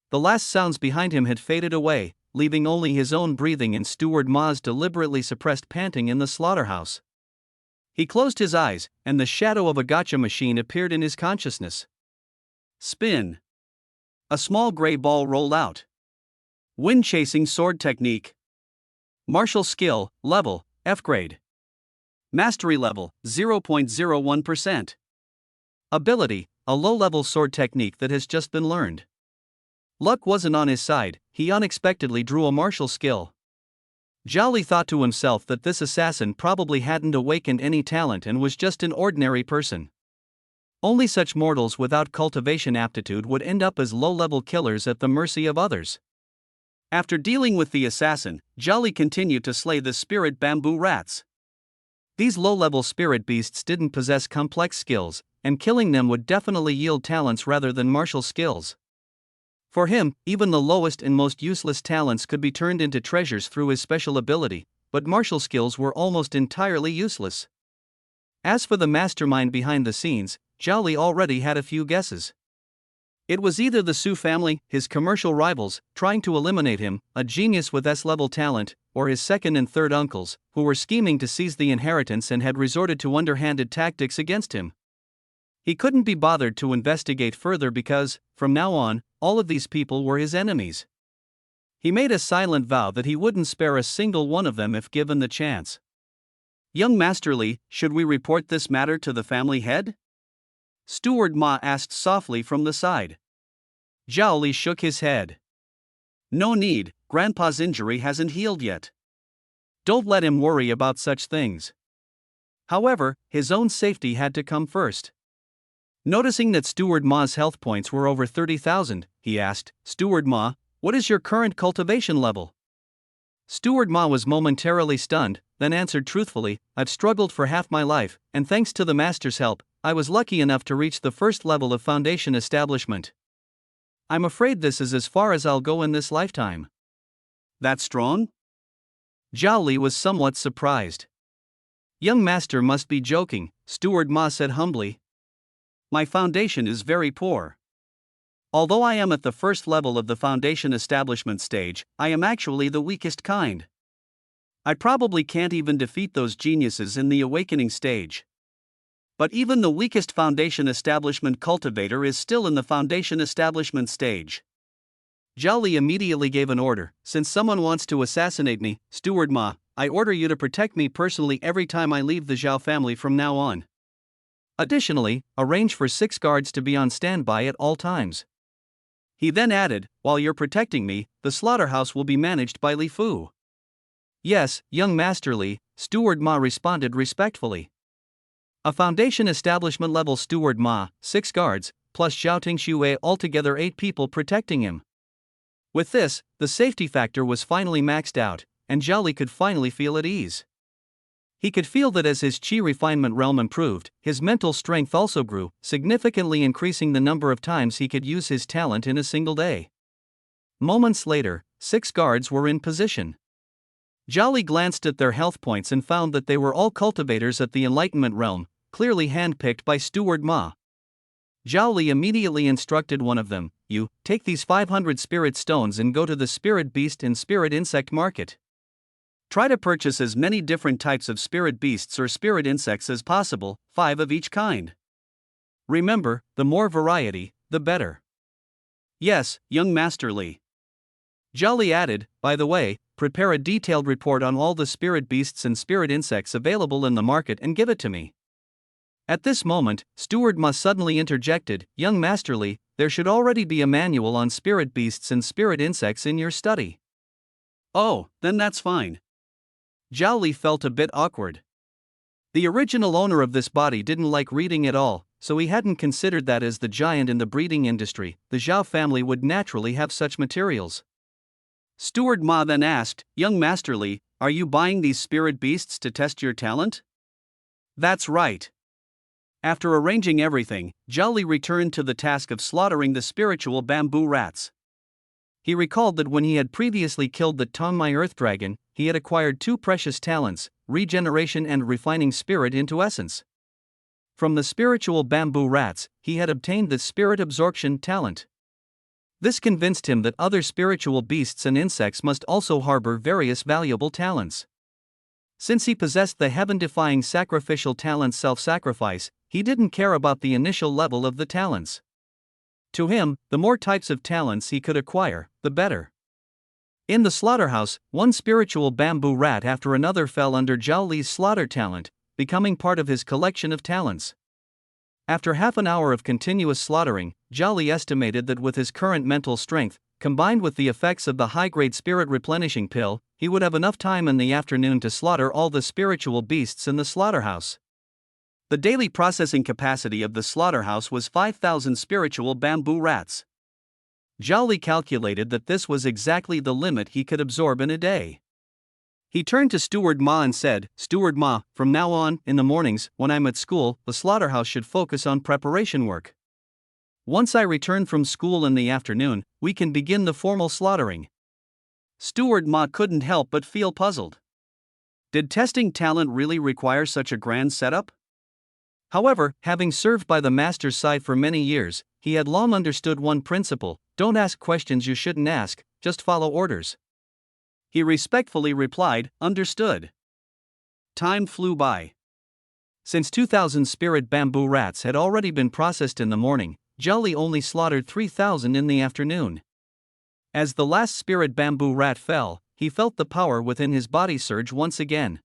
The last sounds behind him had faded away, leaving only his own breathing and Steward Ma's deliberately suppressed panting in the slaughterhouse. He closed his eyes, and the shadow of a gotcha machine appeared in his consciousness. Spin. A small gray ball rolled out. Wind chasing sword technique. Martial skill, level, F grade. Mastery level, 0.01%. Ability, a low-level sword technique that has just been learned. Luck wasn't on his side, he unexpectedly drew a martial skill. Zhao Li thought to himself that this assassin probably hadn't awakened any talent and was just an ordinary person. Only such mortals without cultivation aptitude would end up as low-level killers at the mercy of others. After dealing with the assassin, Zhao Li continued to slay the spirit bamboo rats. These low-level spirit beasts didn't possess complex skills, and killing them would definitely yield talents rather than martial skills. For him, even the lowest and most useless talents could be turned into treasures through his special ability, but martial skills were almost entirely useless. As for the mastermind behind the scenes, Zhao Li already had a few guesses. It was either the Su family, his commercial rivals, trying to eliminate him, a genius with S-level talent, or his second and third uncles, who were scheming to seize the inheritance and had resorted to underhanded tactics against him. He couldn't be bothered to investigate further because, from now on, all of these people were his enemies. He made a silent vow that he wouldn't spare a single one of them if given the chance. "Young Master Li, should we report this matter to the family head?" Steward Ma asked softly from the side. Zhao Li shook his head. "No need, Grandpa's injury hasn't healed yet. Don't let him worry about such things." However, his own safety had to come first. Noticing that Steward Ma's health points were over 30,000, he asked, "Steward Ma, what is your current cultivation level?" Steward Ma was momentarily stunned, then answered truthfully, "I've struggled for half my life, and thanks to the master's help, I was lucky enough to reach the first level of foundation establishment. I'm afraid this is as far as I'll go in this lifetime." "That strong?" Zhao Li was somewhat surprised. "Young master must be joking," Steward Ma said humbly. "My foundation is very poor. Although I am at the first level of the foundation establishment stage, I am actually the weakest kind. I probably can't even defeat those geniuses in the awakening stage. But even the weakest foundation establishment cultivator is still in the foundation establishment stage." Zhao Li immediately gave an order. "Since someone wants to assassinate me, Steward Ma, I order you to protect me personally every time I leave the Zhao family from now on. Additionally, arrange for 6 guards to be on standby at all times." He then added, "While you're protecting me, the slaughterhouse will be managed by Li Fu." "Yes, young Master Li," Steward Ma responded respectfully. A foundation establishment level Steward Ma, 6 guards, plus Zhao Tingxue, altogether 8 people protecting him. With this, the safety factor was finally maxed out, and Zhao Li could finally feel at ease. He could feel that as his chi refinement realm improved, his mental strength also grew, significantly increasing the number of times he could use his talent in a single day. Moments later, 6 guards were in position. Zhao Li glanced at their health points and found that they were all cultivators at the Enlightenment realm, clearly handpicked by Steward Ma. Zhao Li immediately instructed one of them, "You, take these 500 spirit stones and go to the spirit beast and spirit insect market. Try to purchase as many different types of spirit beasts or spirit insects as possible, 5 of each kind. Remember, the more variety, the better. Yes, young Master Li. Zhao Li added, by the way, prepare a detailed report on all the spirit beasts and spirit insects available in the market and give it to me. At this moment, Steward Ma suddenly interjected, young Master Li, there should already be a manual on spirit beasts and spirit insects in your study. Oh, then that's fine. Zhao Li felt a bit awkward. The original owner of this body didn't like reading at all, so he hadn't considered that as the giant in the breeding industry, the Zhao family would naturally have such materials. Steward Ma then asked, young Master Li, are you buying these spirit beasts to test your talent? That's right. After arranging everything, Zhao Li returned to the task of slaughtering the spiritual bamboo rats. He recalled that when he had previously killed the Tongmai Earth Dragon, he had acquired 2 precious talents, regeneration and refining spirit into essence. From the spiritual bamboo rats, he had obtained the spirit absorption talent. This convinced him that other spiritual beasts and insects must also harbor various valuable talents. Since he possessed the heaven-defying sacrificial talent self-sacrifice, he didn't care about the initial level of the talents. To him, the more types of talents he could acquire, the better. In the slaughterhouse, one spiritual bamboo rat after another fell under Zhao Li's slaughter talent, becoming part of his collection of talents. After half an hour of continuous slaughtering, Zhao Li estimated that with his current mental strength, combined with the effects of the high-grade spirit replenishing pill, he would have enough time in the afternoon to slaughter all the spiritual beasts in the slaughterhouse. The daily processing capacity of the slaughterhouse was 5,000 spiritual bamboo rats. Zhao Li calculated that this was exactly the limit he could absorb in a day. He turned to Steward Ma and said, Steward Ma, from now on, in the mornings, when I'm at school, the slaughterhouse should focus on preparation work. Once I return from school in the afternoon, we can begin the formal slaughtering. Steward Ma couldn't help but feel puzzled. Did testing talent really require such a grand setup? However, having served by the master's side for many years, he had long understood one principle: don't ask questions you shouldn't ask, just follow orders. He respectfully replied, understood. Time flew by. Since 2,000 spirit bamboo rats had already been processed in the morning, Zhao Li only slaughtered 3,000 in the afternoon. As the last spirit bamboo rat fell, he felt the power within his body surge once again.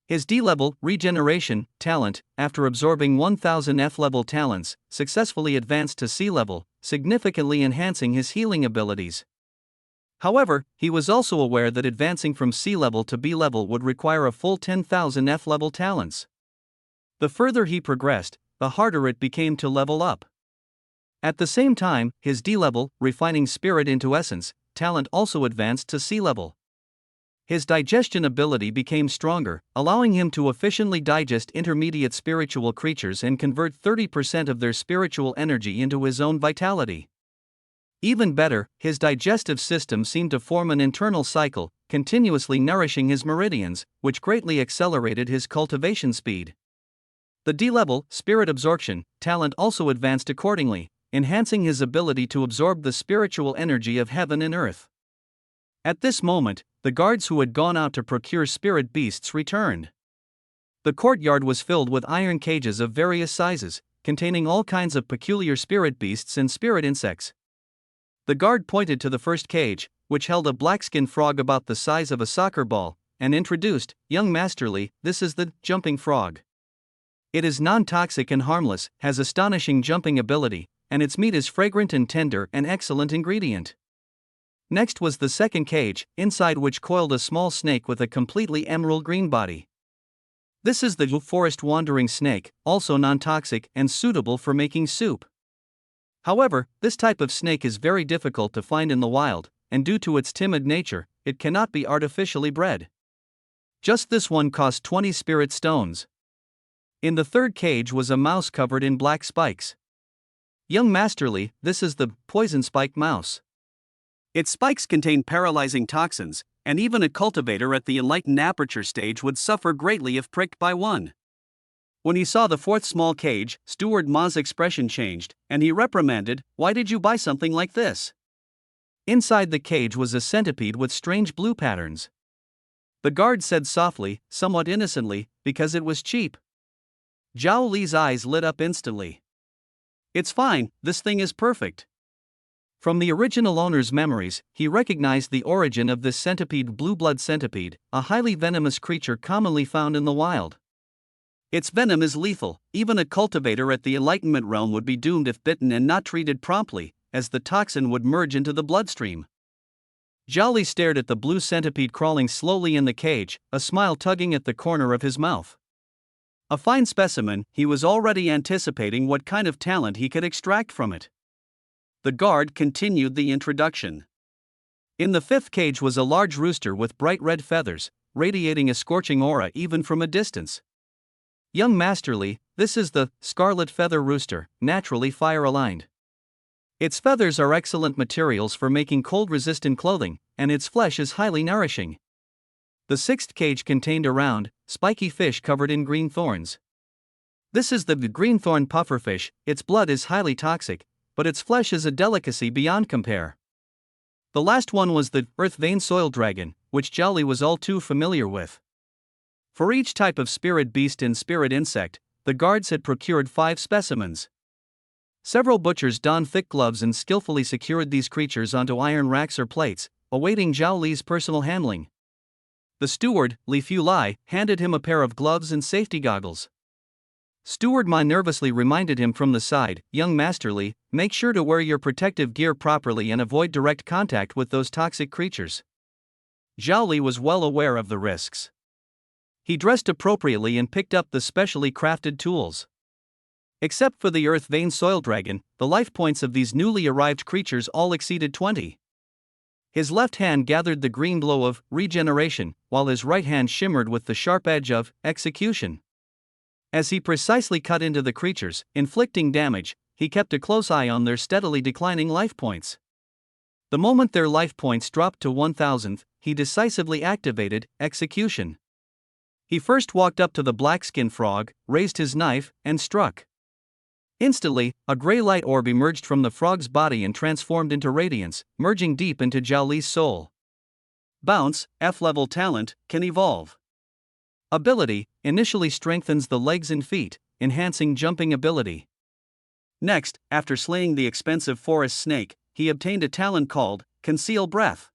His D-level regeneration talent, after absorbing 1,000th level talents, successfully advanced to C-level, significantly enhancing his healing abilities. However, he was also aware that advancing from C-level to B-level would require a full 10,000th level talents. The further he progressed, the harder it became to level up. At the same time, his D-level, refining spirit into essence, talent also advanced to C-level. His digestion ability became stronger, allowing him to efficiently digest intermediate spiritual creatures and convert 30% of their spiritual energy into his own vitality. Even better, his digestive system seemed to form an internal cycle, continuously nourishing his meridians, which greatly accelerated his cultivation speed. The D-level, spirit absorption, talent also advanced accordingly, enhancing his ability to absorb the spiritual energy of heaven and earth. At this moment, the guards who had gone out to procure spirit beasts returned. The courtyard was filled with iron cages of various sizes, containing all kinds of peculiar spirit beasts and spirit insects. The guard pointed to the first cage, which held a black-skinned frog about the size of a soccer ball, and introduced, young Master Li, this is the jumping frog. It is non-toxic and harmless, has astonishing jumping ability, and its meat is fragrant and tender, an excellent ingredient. Next was the second cage, inside which coiled a small snake with a completely emerald green body. This is the forest wandering snake, also non-toxic and suitable for making soup. However, this type of snake is very difficult to find in the wild, and due to its timid nature, it cannot be artificially bred. Just this one cost 20 spirit stones. In the third cage was a mouse covered in black spikes. Young Master Li, this is the poison spike mouse. Its spikes contain paralyzing toxins, and even a cultivator at the enlightened aperture stage would suffer greatly if pricked by one. When he saw the fourth small cage, Steward Ma's expression changed, and he reprimanded, why did you buy something like this? Inside the cage was a centipede with strange blue patterns. The guard said softly, somewhat innocently, because it was cheap. Zhao Li's eyes lit up instantly. It's fine, this thing is perfect. From the original owner's memories, he recognized the origin of this centipede, blue blood centipede, a highly venomous creature commonly found in the wild. Its venom is lethal. Even a cultivator at the Enlightenment realm would be doomed if bitten and not treated promptly, as the toxin would merge into the bloodstream. Zhao Li stared at the blue centipede crawling slowly in the cage, a smile tugging at the corner of his mouth. A fine specimen, he was already anticipating what kind of talent he could extract from it. The guard continued the introduction. In the fifth cage was a large rooster with bright red feathers, radiating a scorching aura even from a distance. Young Masterly, this is the scarlet feather rooster, naturally fire-aligned. Its feathers are excellent materials for making cold-resistant clothing, and its flesh is highly nourishing. The sixth cage contained a round, spiky fish covered in green thorns. This is the greenthorn pufferfish. Its blood is highly toxic, but its flesh is a delicacy beyond compare. The last one was the earth vein soil dragon, which Zhao Li was all too familiar with. For each type of spirit beast and spirit insect, the guards had procured 5 specimens. Several butchers donned thick gloves and skillfully secured these creatures onto iron racks or plates, awaiting Zhao Li's personal handling. The steward, Li Fulai, handed him a pair of gloves and safety goggles. Steward Ma nervously reminded him from the side, "Young Master Li, make sure to wear your protective gear properly and avoid direct contact with those toxic creatures." Zhao Li was well aware of the risks. He dressed appropriately and picked up the specially crafted tools. Except for the earth vein soil dragon, the life points of these newly arrived creatures all exceeded 20. His left hand gathered the green glow of regeneration, while his right hand shimmered with the sharp edge of execution. As he precisely cut into the creatures, inflicting damage, he kept a close eye on their steadily declining life points. The moment their life points dropped to 1,000th, he decisively activated execution. He first walked up to the black-skinned frog, raised his knife, and struck. Instantly, a gray light orb emerged from the frog's body and transformed into radiance, merging deep into Zhao Li's soul. Bounce, F-level talent, can evolve. Ability, initially strengthens the legs and feet, enhancing jumping ability. Next, after slaying the expensive forest snake, he obtained a talent called Conceal Breath.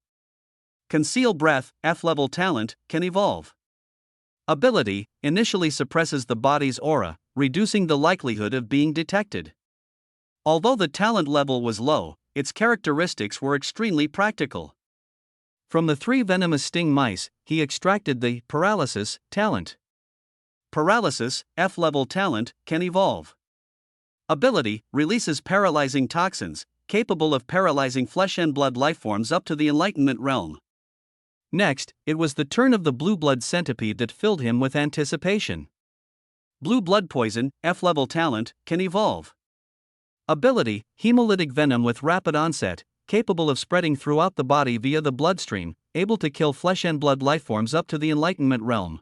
Conceal Breath, F-level talent, can evolve. Ability, initially suppresses the body's aura, reducing the likelihood of being detected. Although the talent level was low, its characteristics were extremely practical. From the 3 venomous sting mice, he extracted the Paralysis talent. Paralysis, F-level talent, can evolve. Ability, releases paralyzing toxins, capable of paralyzing flesh and blood lifeforms up to the Enlightenment realm. Next, it was the turn of the blue blood centipede that filled him with anticipation. Blue blood poison, F-level talent, can evolve. Ability, hemolytic venom with rapid onset, capable of spreading throughout the body via the bloodstream, able to kill flesh and blood lifeforms up to the Enlightenment realm.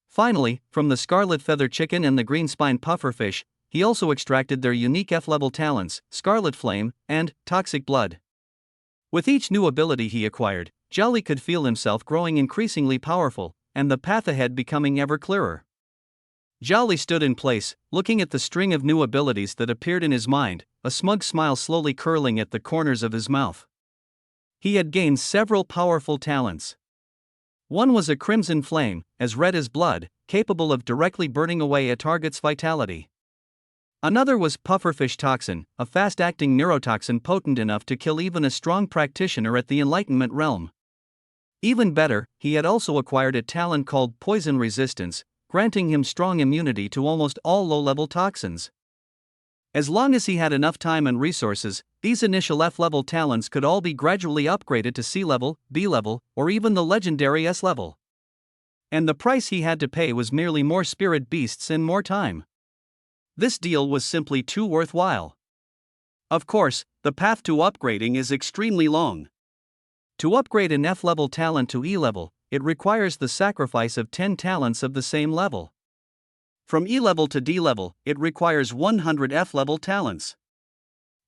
Finally, from the scarlet feather chicken and the green spine pufferfish, he also extracted their unique F-level talents, Scarlet Flame, and Toxic Blood. With each new ability he acquired, Zhao Li could feel himself growing increasingly powerful, and the path ahead becoming ever clearer. Zhao Li stood in place, looking at the string of new abilities that appeared in his mind, a smug smile slowly curling at the corners of his mouth. He had gained several powerful talents. One was a crimson flame, as red as blood, capable of directly burning away a target's vitality. Another was pufferfish toxin, a fast-acting neurotoxin potent enough to kill even a strong practitioner at the Enlightenment realm. Even better, he had also acquired a talent called poison resistance, granting him strong immunity to almost all low-level toxins. As long as he had enough time and resources, these initial F-level talents could all be gradually upgraded to C-level, B-level, or even the legendary S-level. And the price he had to pay was merely more spirit beasts and more time. This deal was simply too worthwhile. Of course, the path to upgrading is extremely long. To upgrade an F-level talent to E-level, it requires the sacrifice of 10 talents of the same level. From E-level to D-level, it requires 100 F-level talents.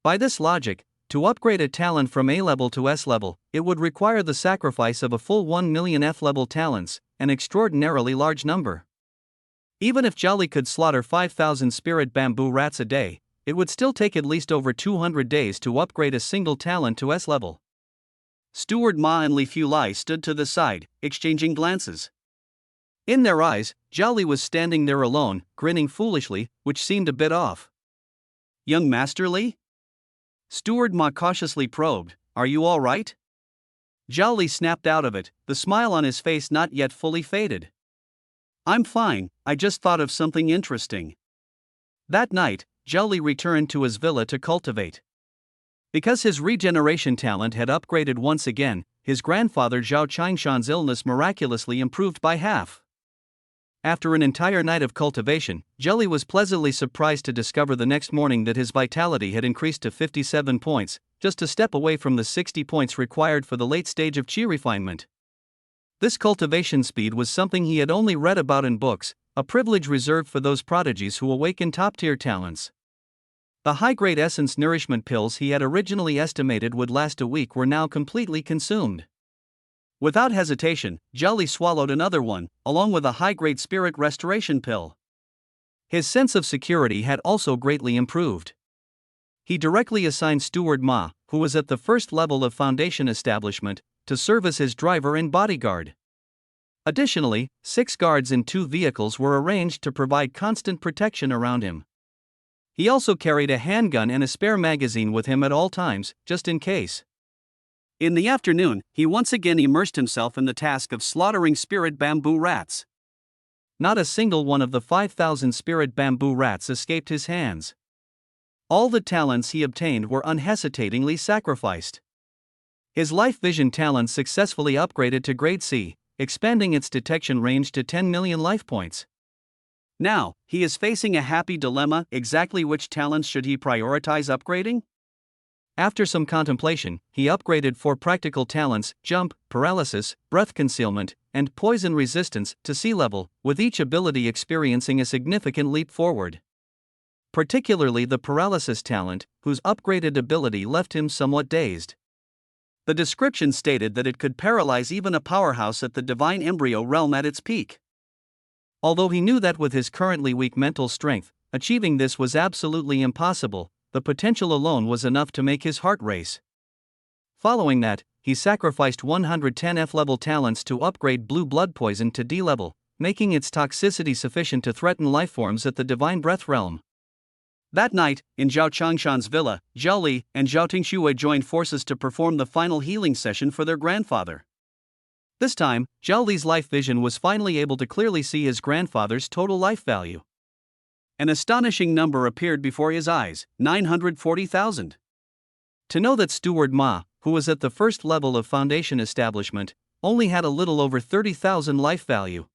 By this logic, To upgrade a talent from A level to S level, it would require the sacrifice of a full 1 million F level talents, an extraordinarily large number. Even if Zhao Li could slaughter 5,000 spirit bamboo rats a day, it would still take at least over 200 days to upgrade a single talent to S level. Steward Ma and Li Fulai stood to the side, exchanging glances. In their eyes, Zhao Li was standing there alone, grinning foolishly, which seemed a bit off. Young Master Li? Steward Ma cautiously probed, are you all right? Zhao Li snapped out of it, the smile on his face not yet fully faded. I'm fine, I just thought of something interesting. That night, Zhao Li returned to his villa to cultivate. Because his regeneration talent had upgraded once again, his grandfather Zhao Changshan's illness miraculously improved by half. After an entire night of cultivation, Zhao Li was pleasantly surprised to discover the next morning that his vitality had increased to 57 points, just a step away from the 60 points required for the late stage of chi refinement. This cultivation speed was something he had only read about in books, a privilege reserved for those prodigies who awaken top-tier talents. The high-grade essence nourishment pills he had originally estimated would last a week were now completely consumed. Without hesitation, Zhao Li swallowed another one, along with a high-grade spirit restoration pill. His sense of security had also greatly improved. He directly assigned Steward Ma, who was at the first level of foundation establishment, to serve as his driver and bodyguard. Additionally, 6 guards in 2 vehicles were arranged to provide constant protection around him. He also carried a handgun and a spare magazine with him at all times, just in case. In the afternoon, he once again immersed himself in the task of slaughtering spirit bamboo rats. Not a single one of the 5,000 spirit bamboo rats escaped his hands. All the talents he obtained were unhesitatingly sacrificed. His life vision talent successfully upgraded to grade C, expanding its detection range to 10 million life points. Now, he is facing a happy dilemma: exactly which talents should he prioritize upgrading? After some contemplation, he upgraded 4 practical talents, jump, paralysis, breath concealment, and poison resistance, to C level, with each ability experiencing a significant leap forward. Particularly the paralysis talent, whose upgraded ability left him somewhat dazed. The description stated that it could paralyze even a powerhouse at the divine embryo realm at its peak. Although he knew that with his currently weak mental strength, achieving this was absolutely impossible, the potential alone was enough to make his heart race. Following that, he sacrificed 110 F-level talents to upgrade blue blood poison to D level, making its toxicity sufficient to threaten lifeforms at the divine breath realm. That night, in Zhao Changshan's villa, Zhao Li and Zhao Tingxue joined forces to perform the final healing session for their grandfather. This time, Zhao Li's life vision was finally able to clearly see his grandfather's total life value. An astonishing number appeared before his eyes: 940,000. To know that Steward Ma, who was at the first level of foundation establishment, only had a little over 30,000 life value.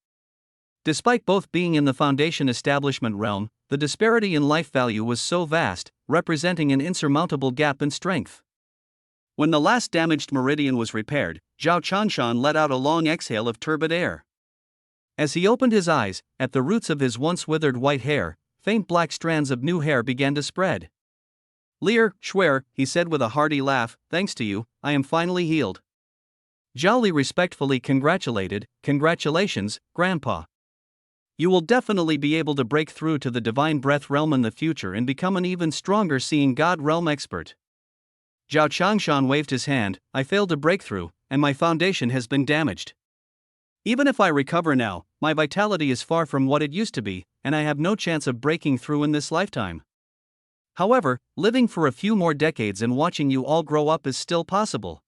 Despite both being in the foundation establishment realm, the disparity in life value was so vast, representing an insurmountable gap in strength. When the last damaged meridian was repaired, Zhao Changshan let out a long exhale of turbid air. As he opened his eyes, at the roots of his once withered white hair, faint black strands of new hair began to spread. "Leer, Schwer," he said with a hearty laugh, "thanks to you, I am finally healed." Zhao Li respectfully congratulated, "Congratulations, Grandpa. You will definitely be able to break through to the divine breath realm in the future and become an even stronger seeing god realm expert." Zhao Changshan waved his hand, "I failed to break through, and my foundation has been damaged. Even if I recover now, my vitality is far from what it used to be, and I have no chance of breaking through in this lifetime. However, living for a few more decades and watching you all grow up is still possible."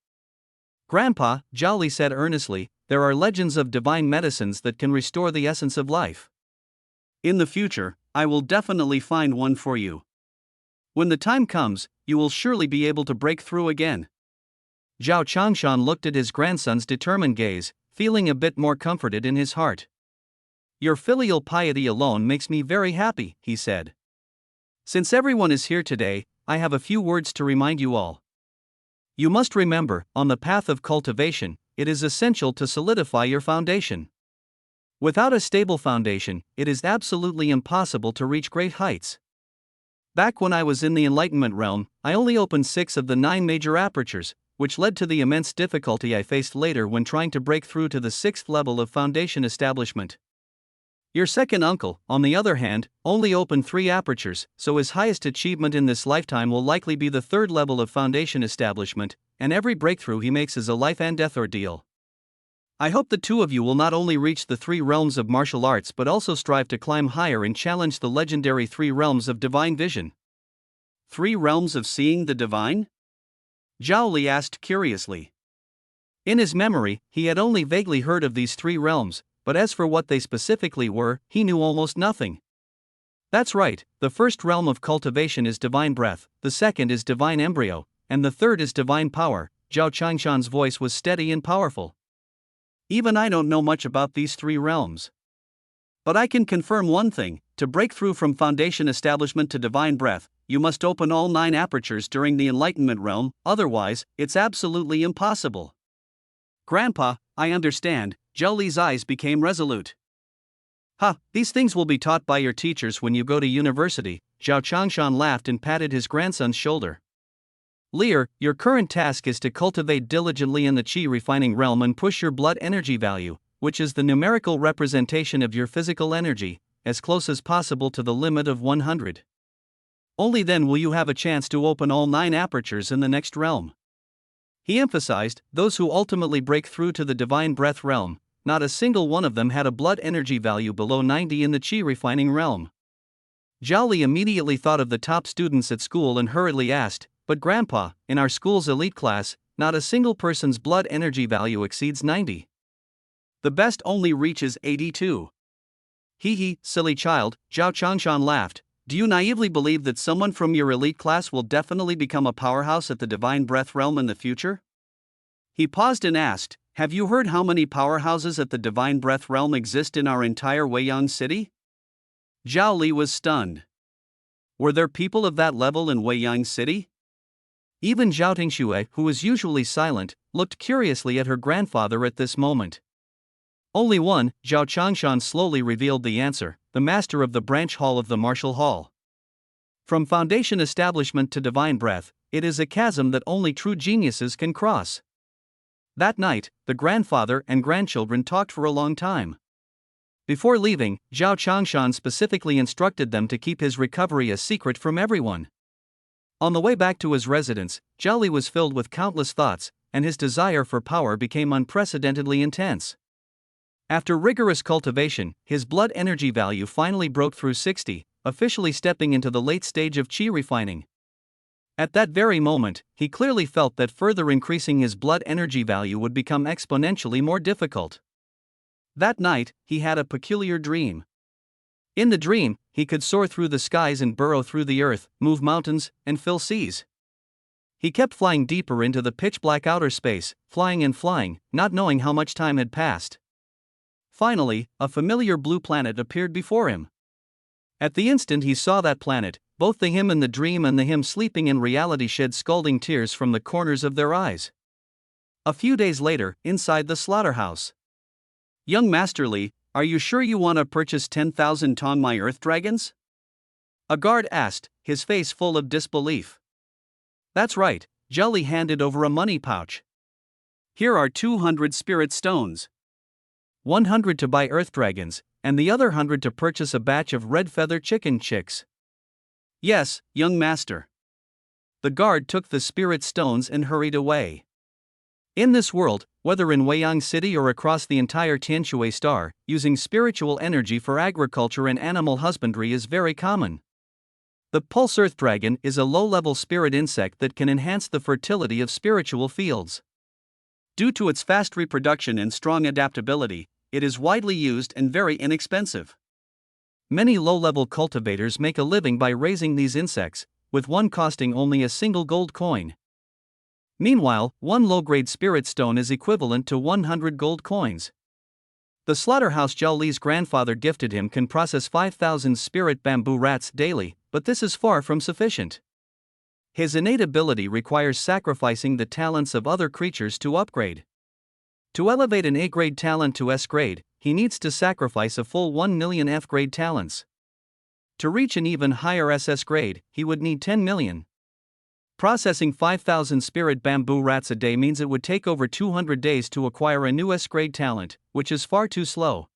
"Grandpa," Zhao Li said earnestly, "there are legends of divine medicines that can restore the essence of life. In the future, I will definitely find one for you. When the time comes, you will surely be able to break through again." Zhao Changshan looked at his grandson's determined gaze, feeling a bit more comforted in his heart. "Your filial piety alone makes me very happy," he said. "Since everyone is here today, I have a few words to remind you all. You must remember, on the path of cultivation, it is essential to solidify your foundation. Without a stable foundation, it is absolutely impossible to reach great heights. Back when I was in the Enlightenment realm, I only opened 6 of the 9 major apertures, which led to the immense difficulty I faced later when trying to break through to the 6th level of foundation establishment. Your second uncle, on the other hand, only opened 3 apertures, so his highest achievement in this lifetime will likely be the 3rd level of foundation establishment, and every breakthrough he makes is a life and death ordeal. I hope the two of you will not only reach the 3 realms of martial arts but also strive to climb higher and challenge the legendary 3 realms of divine vision. 3 realms of seeing the divine? Zhao Li asked curiously. In his memory, he had only vaguely heard of these 3 realms, but as for what they specifically were, he knew almost nothing. That's right, the first realm of cultivation is divine breath, the second is divine embryo, and the third is divine power. Zhao Changshan's voice was steady and powerful. Even I don't know much about these 3 realms. But I can confirm one thing: to break through from foundation establishment to divine breath, you must open all 9 apertures during the Enlightenment realm, otherwise, it's absolutely impossible. Grandpa, I understand. Zhao Li's eyes became resolute. These things will be taught by your teachers when you go to university. Zhao Changshan laughed and patted his grandson's shoulder. Lear, your current task is to cultivate diligently in the qi refining realm and push your blood energy value, which is the numerical representation of your physical energy, as close as possible to the limit of 100. Only then will you have a chance to open all 9 apertures in the next realm. He emphasized, those who ultimately break through to the divine breath realm, not a single one of them had a blood energy value below 90 in the qi refining realm. Zhao Li immediately thought of the top students at school and hurriedly asked, but Grandpa, in our school's elite class, not a single person's blood energy value exceeds 90. The best only reaches 82. Silly child, Zhao Changshan laughed. Do you naively believe that someone from your elite class will definitely become a powerhouse at the divine breath realm in the future? He paused and asked, have you heard how many powerhouses at the divine breath realm exist in our entire Weiyang city? Zhao Li was stunned. Were there people of that level in Weiyang city? Even Zhao Tingxue, who was usually silent, looked curiously at her grandfather at this moment. Only one, Zhao Changshan slowly revealed the answer, the master of the branch hall of the martial hall. From foundation establishment to divine breath, it is a chasm that only true geniuses can cross. That night, the grandfather and grandchildren talked for a long time. Before leaving, Zhao Changshan specifically instructed them to keep his recovery a secret from everyone. On the way back to his residence, Zhao Li was filled with countless thoughts, and his desire for power became unprecedentedly intense. After rigorous cultivation, his blood energy value finally broke through 60, officially stepping into the late stage of qi refining. At that very moment, he clearly felt that further increasing his blood energy value would become exponentially more difficult. That night, he had a peculiar dream. In the dream, he could soar through the skies and burrow through the earth, move mountains, and fill seas. He kept flying deeper into the pitch-black outer space, flying and flying, not knowing how much time had passed. Finally, a familiar blue planet appeared before him. At the instant he saw that planet, both the him in the dream and the him sleeping in reality shed scalding tears from the corners of their eyes. A few days later, inside the slaughterhouse. Young Master Li, are you sure you want to purchase 10,000 Tongmai Earth Dragons? A guard asked, his face full of disbelief. That's right, Zhao Li handed over a money pouch. Here are 200 spirit stones. 100 to buy Earth Dragons, and the other 100 to purchase a batch of red feather chicken chicks. Yes, young master. The guard took the spirit stones and hurried away. In this world, whether in Weiyang City or across the entire Tianshui star, using spiritual energy for agriculture and animal husbandry is very common. The Pulse Earth Dragon is a low-level spirit insect that can enhance the fertility of spiritual fields. Due to its fast reproduction and strong adaptability, it is widely used and very inexpensive. Many low-level cultivators make a living by raising these insects, with one costing only a single gold coin. Meanwhile, one low-grade spirit stone is equivalent to 100 gold coins. The slaughterhouse Zhao Li's grandfather gifted him can process 5,000 spirit bamboo rats daily, but this is far from sufficient. His innate ability requires sacrificing the talents of other creatures to upgrade. To elevate an A-grade talent to S-grade, he needs to sacrifice a full 1 million F-grade talents. To reach an even higher SS grade, he would need 10 million. Processing 5,000 spirit bamboo rats a day means it would take over 200 days to acquire a new S-grade talent, which is far too slow.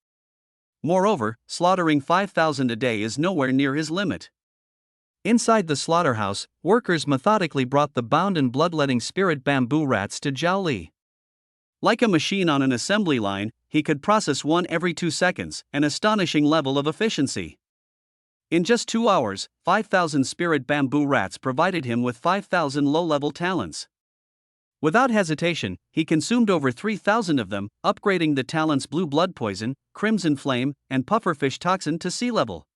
Moreover, slaughtering 5,000 a day is nowhere near his limit. Inside the slaughterhouse, workers methodically brought the bound and bloodletting spirit bamboo rats to Zhao Li. Like a machine on an assembly line, he could process one every 2 seconds, an astonishing level of efficiency. In just 2 hours, 5,000 spirit bamboo rats provided him with 5,000 low-level talents. Without hesitation, he consumed over 3,000 of them, upgrading the talents Blue Blood Poison, Crimson Flame, and Pufferfish Toxin to C-level.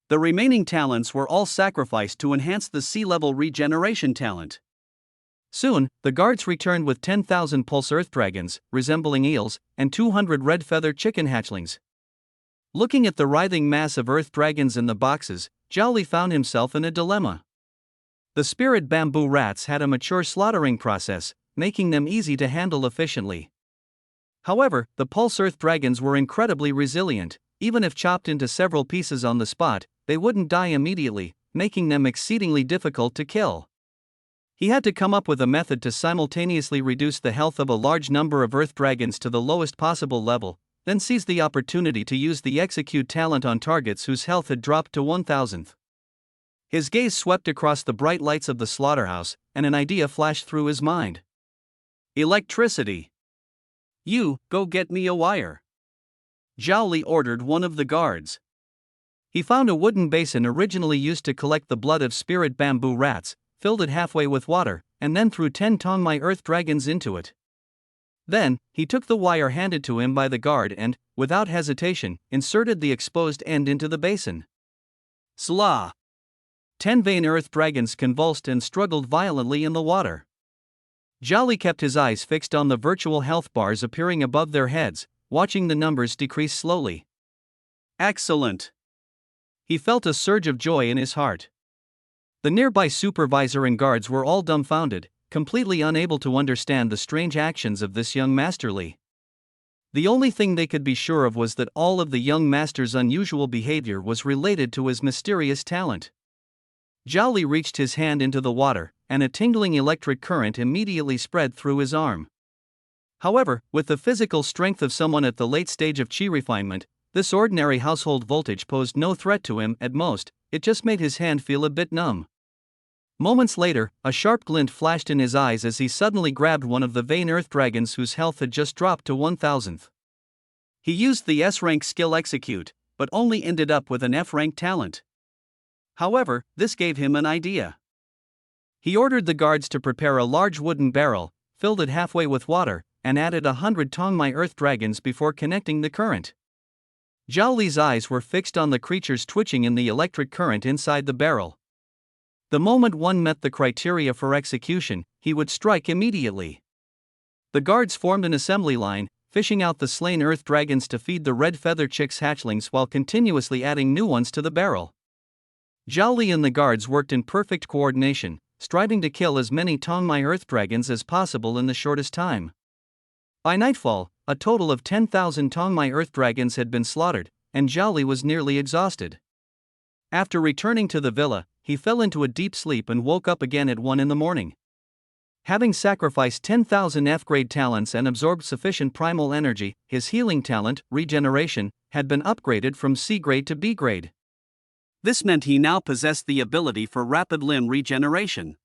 The remaining talents were all sacrificed to enhance the C-level regeneration talent. Soon, the guards returned with 10,000 pulse earth dragons, resembling eels, and 200 red feather chicken hatchlings. Looking at the writhing mass of earth dragons in the boxes, Zhao Li found himself in a dilemma. The spirit bamboo rats had a mature slaughtering process, making them easy to handle efficiently. However, the pulse earth dragons were incredibly resilient. Even if chopped into several pieces on the spot, they wouldn't die immediately, making them exceedingly difficult to kill. He had to come up with a method to simultaneously reduce the health of a large number of earth dragons to the lowest possible level, then seize the opportunity to use the execute talent on targets whose health had dropped to 1,000th. His gaze swept across the bright lights of the slaughterhouse, and an idea flashed through his mind. Electricity. You, go get me a wire. Zhao Li ordered one of the guards. He found a wooden basin originally used to collect the blood of spirit bamboo rats, filled it halfway with water, and then threw 10 Tongmai earth dragons into it. Then, he took the wire handed to him by the guard and, without hesitation, inserted the exposed end into the basin. Sla! 10 vain earth dragons convulsed and struggled violently in the water. Zhao Li kept his eyes fixed on the virtual health bars appearing above their heads, watching the numbers decrease slowly. Excellent! He felt a surge of joy in his heart. The nearby supervisor and guards were all dumbfounded, completely unable to understand the strange actions of this young Master Li. The only thing they could be sure of was that all of the young master's unusual behavior was related to his mysterious talent. Zhao Li reached his hand into the water, and a tingling electric current immediately spread through his arm. However, with the physical strength of someone at the late stage of qi refinement, this ordinary household voltage posed no threat to him. At most, it just made his hand feel a bit numb. Moments later, a sharp glint flashed in his eyes as he suddenly grabbed one of the vain earth dragons whose health had just dropped to 1,000th. He used the S-rank skill execute, but only ended up with an F-rank talent. However, this gave him an idea. He ordered the guards to prepare a large wooden barrel, filled it halfway with water, and added 100 Tongmai earth dragons before connecting the current. Zhao Li's eyes were fixed on the creatures twitching in the electric current inside the barrel. The moment one met the criteria for execution, he would strike immediately. The guards formed an assembly line, fishing out the slain earth dragons to feed the red feather chicks hatchlings while continuously adding new ones to the barrel. Zhao Li and the guards worked in perfect coordination, striving to kill as many Tongmai earth dragons as possible in the shortest time. By nightfall, a total of 10,000 Tongmai earth dragons had been slaughtered, and Zhao Li was nearly exhausted. After returning to the villa, he fell into a deep sleep and woke up again at 1 in the morning. Having sacrificed 10,000 F-grade talents and absorbed sufficient primal energy, his healing talent, regeneration, had been upgraded from C-grade to B-grade. This meant he now possessed the ability for rapid limb regeneration.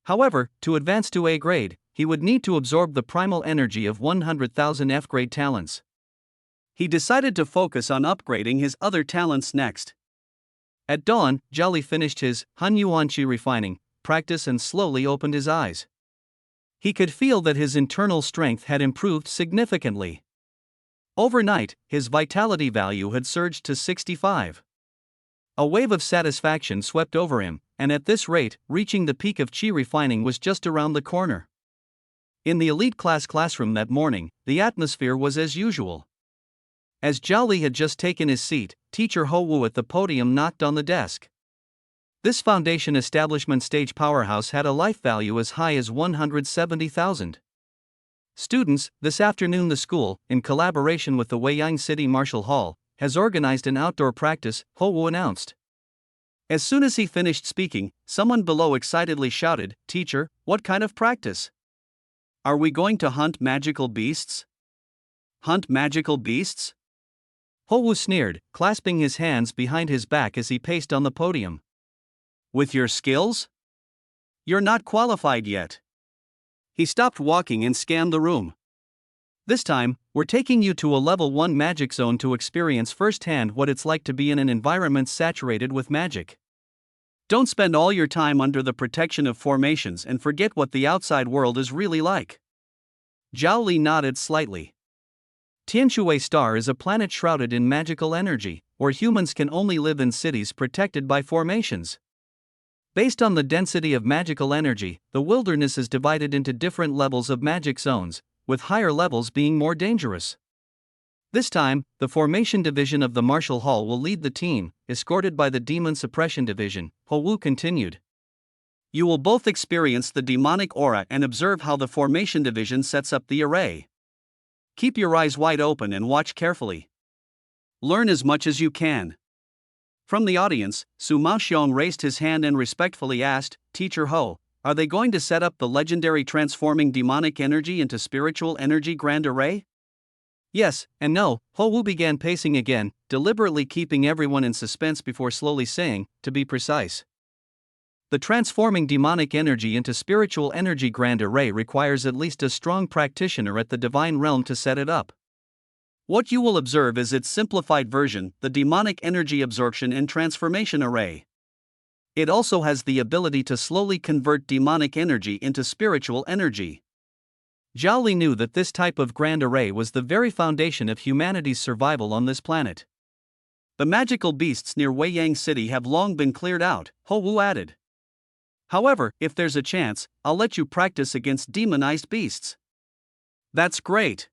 However, to advance to A-grade, he would need to absorb the primal energy of 100,000 F-grade talents. He decided to focus on upgrading his other talents next. At dawn, Zhao Li finished his Hunyuan Qi refining practice and slowly opened his eyes. He could feel that his internal strength had improved significantly. Overnight, his vitality value had surged to 65. A wave of satisfaction swept over him, and at this rate, reaching the peak of qi refining was just around the corner. In the elite class classroom that morning, the atmosphere was as usual. As Zhao Li had just taken his seat, teacher Hou Wu at the podium knocked on the desk. This foundation establishment stage powerhouse had a life value as high as 170,000. Students, this afternoon the school, in collaboration with the Weiyang City Martial Hall, has organized an outdoor practice, Hou Wu announced. As soon as he finished speaking, someone below excitedly shouted, "Teacher, what kind of practice? Are we going to hunt magical beasts?" Hunt magical beasts? Ho-woo sneered, clasping his hands behind his back as he paced on the podium. With your skills? You're not qualified yet. He stopped walking and scanned the room. This time, we're taking you to a level 1 magic zone to experience firsthand what it's like to be in an environment saturated with magic. Don't spend all your time under the protection of formations and forget what the outside world is really like. Zhao Li nodded slightly. Tianshui Star is a planet shrouded in magical energy, where humans can only live in cities protected by formations. Based on the density of magical energy, the wilderness is divided into different levels of magic zones, with higher levels being more dangerous. This time, the Formation Division of the Martial Hall will lead the team, escorted by the Demon Suppression Division, Ho-woo continued. You will both experience the demonic aura and observe how the Formation Division sets up the array. Keep your eyes wide open and watch carefully. Learn as much as you can. From the audience, Su Maoxiong raised his hand and respectfully asked, "Teacher Ho, are they going to set up the legendary transforming demonic energy into spiritual energy grand array?" Yes, and no, Ho-woo began pacing again, deliberately keeping everyone in suspense before slowly saying, "To be precise. The transforming demonic energy into spiritual energy grand array requires at least a strong practitioner at the divine realm to set it up. What you will observe is its simplified version, the demonic energy absorption and transformation array. It also has the ability to slowly convert demonic energy into spiritual energy." Zhao Li knew that this type of grand array was the very foundation of humanity's survival on this planet. The magical beasts near Weiyang City have long been cleared out, Ho-woo added. However, if there's a chance, I'll let you practice against demonized beasts. That's great.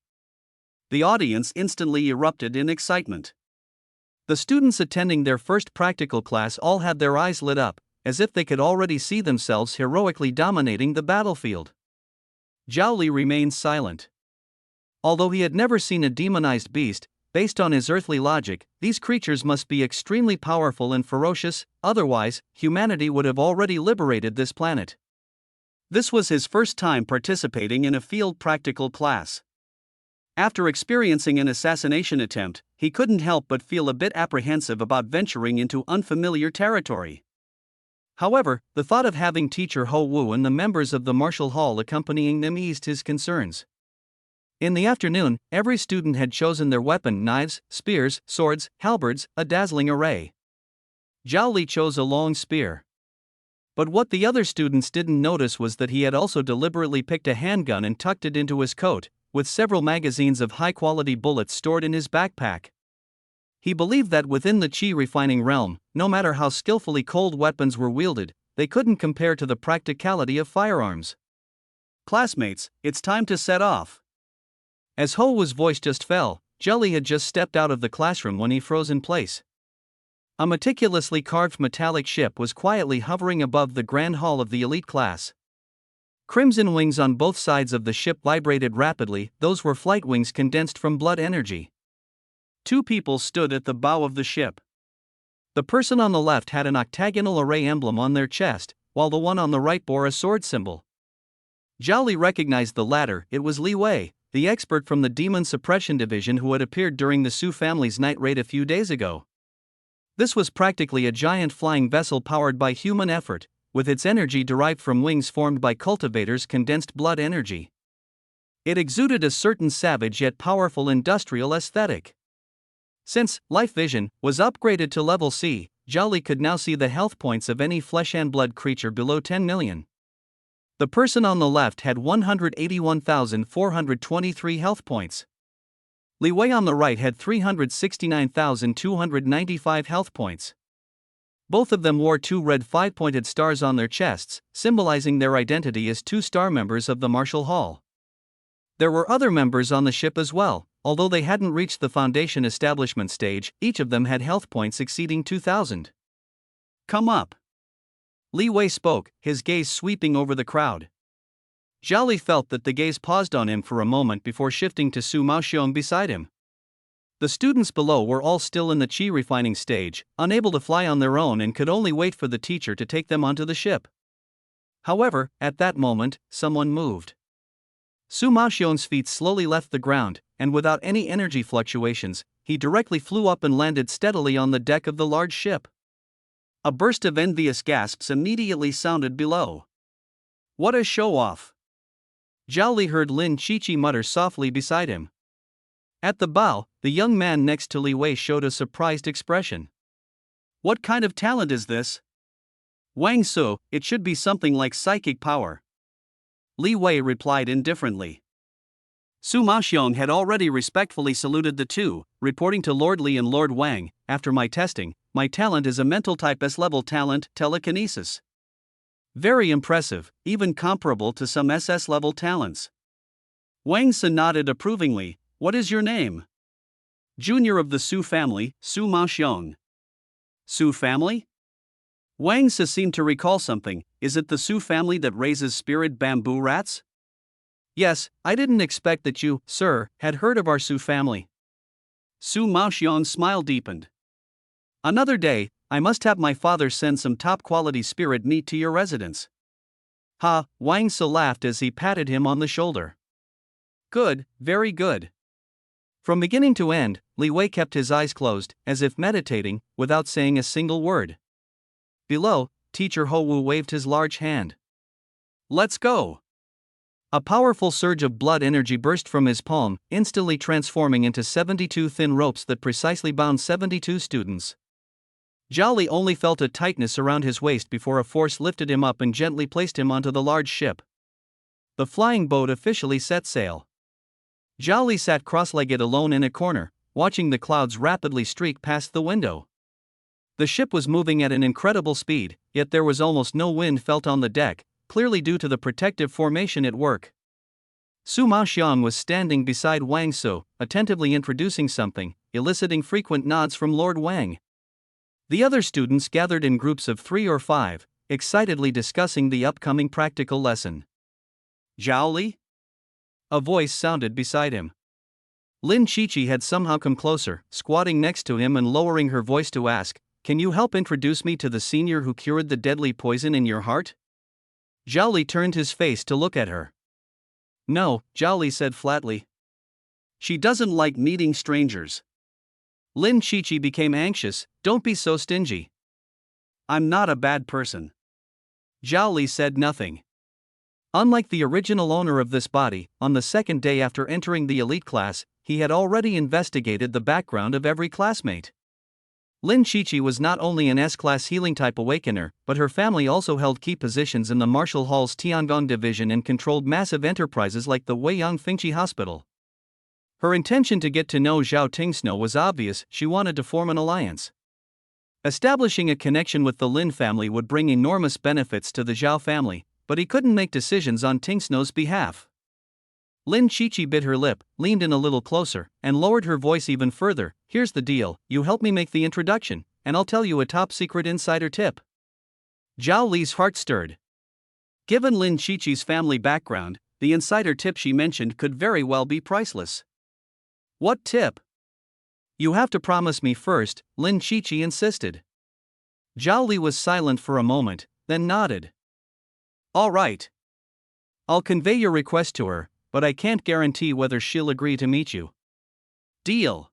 The audience instantly erupted in excitement. The students attending their first practical class all had their eyes lit up, as if they could already see themselves heroically dominating the battlefield. Zhao Li remained silent. Although he had never seen a demonized beast, based on his earthly logic, these creatures must be extremely powerful and ferocious, otherwise, humanity would have already liberated this planet. This was his first time participating in a field practical class. After experiencing an assassination attempt, he couldn't help but feel a bit apprehensive about venturing into unfamiliar territory. However, the thought of having teacher Ho-woo and the members of the martial hall accompanying them eased his concerns. In the afternoon, every student had chosen their weapon: knives, spears, swords, halberds, a dazzling array. Zhao Li chose a long spear. But what the other students didn't notice was that he had also deliberately picked a handgun and tucked it into his coat, with several magazines of high-quality bullets stored in his backpack. He believed that within the chi refining realm, no matter how skillfully cold weapons were wielded, they couldn't compare to the practicality of firearms. Classmates, it's time to set off. As Ho-woo's voice just fell, Zhao Li had just stepped out of the classroom when he froze in place. A meticulously carved metallic ship was quietly hovering above the grand hall of the elite class. Crimson wings on both sides of the ship vibrated rapidly. Those were flight wings condensed from blood energy. Two people stood at the bow of the ship. The person on the left had an octagonal array emblem on their chest, while the one on the right bore a sword symbol. Zhao Li recognized the latter. It was Li Wei, the expert from the Demon Suppression Division who had appeared during the Su family's night raid a few days ago. This was practically a giant flying vessel powered by human effort, with its energy derived from wings formed by cultivators' condensed blood energy. It exuded a certain savage yet powerful industrial aesthetic. Since Life Vision was upgraded to level C, Zhao Li could now see the health points of any flesh and blood creature below 10 million. The person on the left had 181,423 health points. Li Wei on the right had 369,295 health points. Both of them wore two red 5-pointed stars on their chests, symbolizing their identity as 2-star members of the Martial Hall. There were other members on the ship as well. Although they hadn't reached the Foundation establishment stage, each of them had health points exceeding 2,000. Come up. Li Wei spoke, his gaze sweeping over the crowd. Zhao Li felt that the gaze paused on him for a moment before shifting to Su Maoxiong beside him. The students below were all still in the chi refining stage, unable to fly on their own and could only wait for the teacher to take them onto the ship. However, at that moment, someone moved. Su Maxiong's feet slowly left the ground, and without any energy fluctuations, he directly flew up and landed steadily on the deck of the large ship. A burst of envious gasps immediately sounded below. "What a show-off!" Zhao Li heard Lin Qiqi mutter softly beside him. At the bow, the young man next to Li Wei showed a surprised expression. "What kind of talent is this?" "Wang Su, it should be something like psychic power," Li Wei replied indifferently. Su Maxiong had already respectfully saluted the two, reporting to Lord Li and Lord Wang, "After my testing, my talent is a mental type S-level talent, telekinesis. Very impressive, even comparable to some SS-level talents." Wang Su nodded approvingly. "What is your name?" "Junior of the Su family, Su Maxiong." "Su family?" Wang Su seemed to recall something. "Is it the Su family that raises spirit bamboo rats?" "Yes, I didn't expect that you, sir, had heard of our Su family." Su Maxiong's smile deepened. "Another day, I must have my father send some top-quality spirit meat to your residence." "Ha," Wang Su laughed as he patted him on the shoulder. "Good, very good." From beginning to end, Li Wei kept his eyes closed, as if meditating, without saying a single word. Below, Teacher Ho Wu waved his large hand. "Let's go!" A powerful surge of blood energy burst from his palm, instantly transforming into 72 thin ropes that precisely bound 72 students. Zhao Li only felt a tightness around his waist before a force lifted him up and gently placed him onto the large ship. The flying boat officially set sail. Zhao Li sat cross-legged alone in a corner, watching the clouds rapidly streak past the window. The ship was moving at an incredible speed, yet there was almost no wind felt on the deck, clearly due to the protective formation at work. Su Maxiong was standing beside Wang Su, attentively introducing something, eliciting frequent nods from Lord Wang. The other students gathered in groups of 3 or 5, excitedly discussing the upcoming practical lesson. "Zhao Li?" A voice sounded beside him. Lin Qiqi had somehow come closer, squatting next to him and lowering her voice to ask, "Can you help introduce me to the senior who cured the deadly poison in your heart?" Zhao Li turned his face to look at her. "No," Zhao Li said flatly. "She doesn't like meeting strangers." Lin Qiqi became anxious. "Don't be so stingy." "I'm not a bad person." Zhao Li said nothing. Unlike the original owner of this body, on the second day after entering the elite class, he had already investigated the background of every classmate. Lin Qiqi was not only an S-class healing-type awakener, but her family also held key positions in the Martial Hall's Tiangong division and controlled massive enterprises like the Weiyang Fengqi Hospital. Her intention to get to know Zhao Tingsno was obvious. She wanted to form an alliance. Establishing a connection with the Lin family would bring enormous benefits to the Zhao family, but he couldn't make decisions on Tingsno's behalf. Lin Qiqi bit her lip, leaned in a little closer, and lowered her voice even further. "Here's the deal, you help me make the introduction, and I'll tell you a top-secret insider tip." Zhao Li's heart stirred. Given Lin Qiqi's family background, the insider tip she mentioned could very well be priceless. "What tip?" "You have to promise me first," Lin Qiqi insisted. Zhao Li was silent for a moment, then nodded. "All right. I'll convey your request to her, but I can't guarantee whether she'll agree to meet you." "Deal."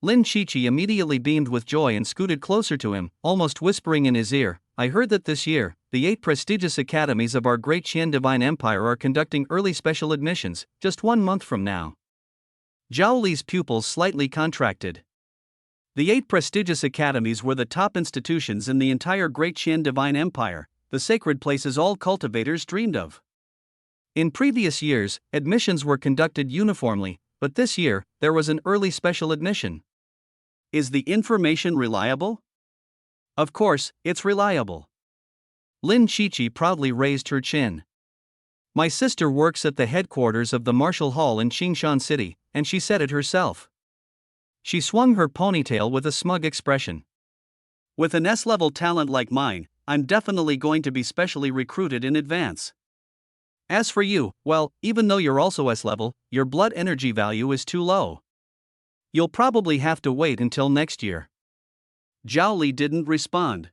Lin Qiqi immediately beamed with joy and scooted closer to him, almost whispering in his ear, "I heard that this year, the 8 prestigious academies of our great Qian Divine Empire are conducting early special admissions, just 1 month from now." Zhao Li's pupils slightly contracted. The 8 prestigious academies were the top institutions in the entire great Qian Divine Empire, the sacred places all cultivators dreamed of. In previous years, admissions were conducted uniformly, but this year, there was an early special admission. "Is the information reliable?" "Of course, it's reliable." Lin Qiqi proudly raised her chin. "My sister works at the headquarters of the Martial Hall in Qingshan City, and she said it herself." She swung her ponytail with a smug expression. "With an S-level talent like mine, I'm definitely going to be specially recruited in advance. As for you, well, even though you're also S-level, your blood energy value is too low. You'll probably have to wait until next year. Zhao Li didn't respond.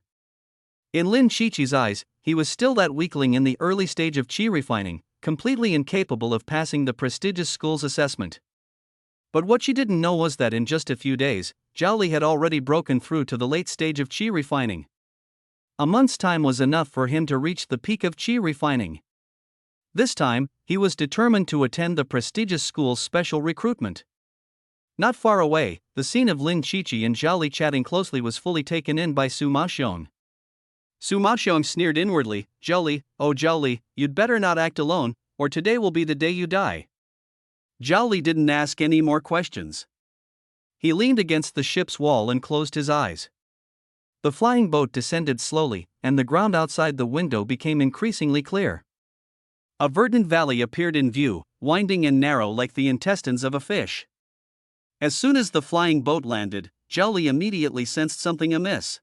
In Lin Qiqi's eyes, he was still that weakling in the early stage of qi refining, completely incapable of passing the prestigious school's assessment. But what she didn't know was that in just a few days, Zhao Li had already broken through to the late stage of qi refining. A month's time was enough for him to reach the peak of qi refining. This time, he was determined to attend the prestigious school's special recruitment. Not far away, the scene of Lin Qiqi and Zhao Li chatting closely was fully taken in by Su Maxiong. Su Maxiong sneered inwardly, "Zhao Li, oh Zhao Li, you'd better not act alone, or today will be the day you die." Zhao Li didn't ask any more questions. He leaned against the ship's wall and closed his eyes. The flying boat descended slowly, and the ground outside the window became increasingly clear. A verdant valley appeared in view, winding and narrow like the intestines of a fish. As soon as the flying boat landed, Zhao Li immediately sensed something amiss.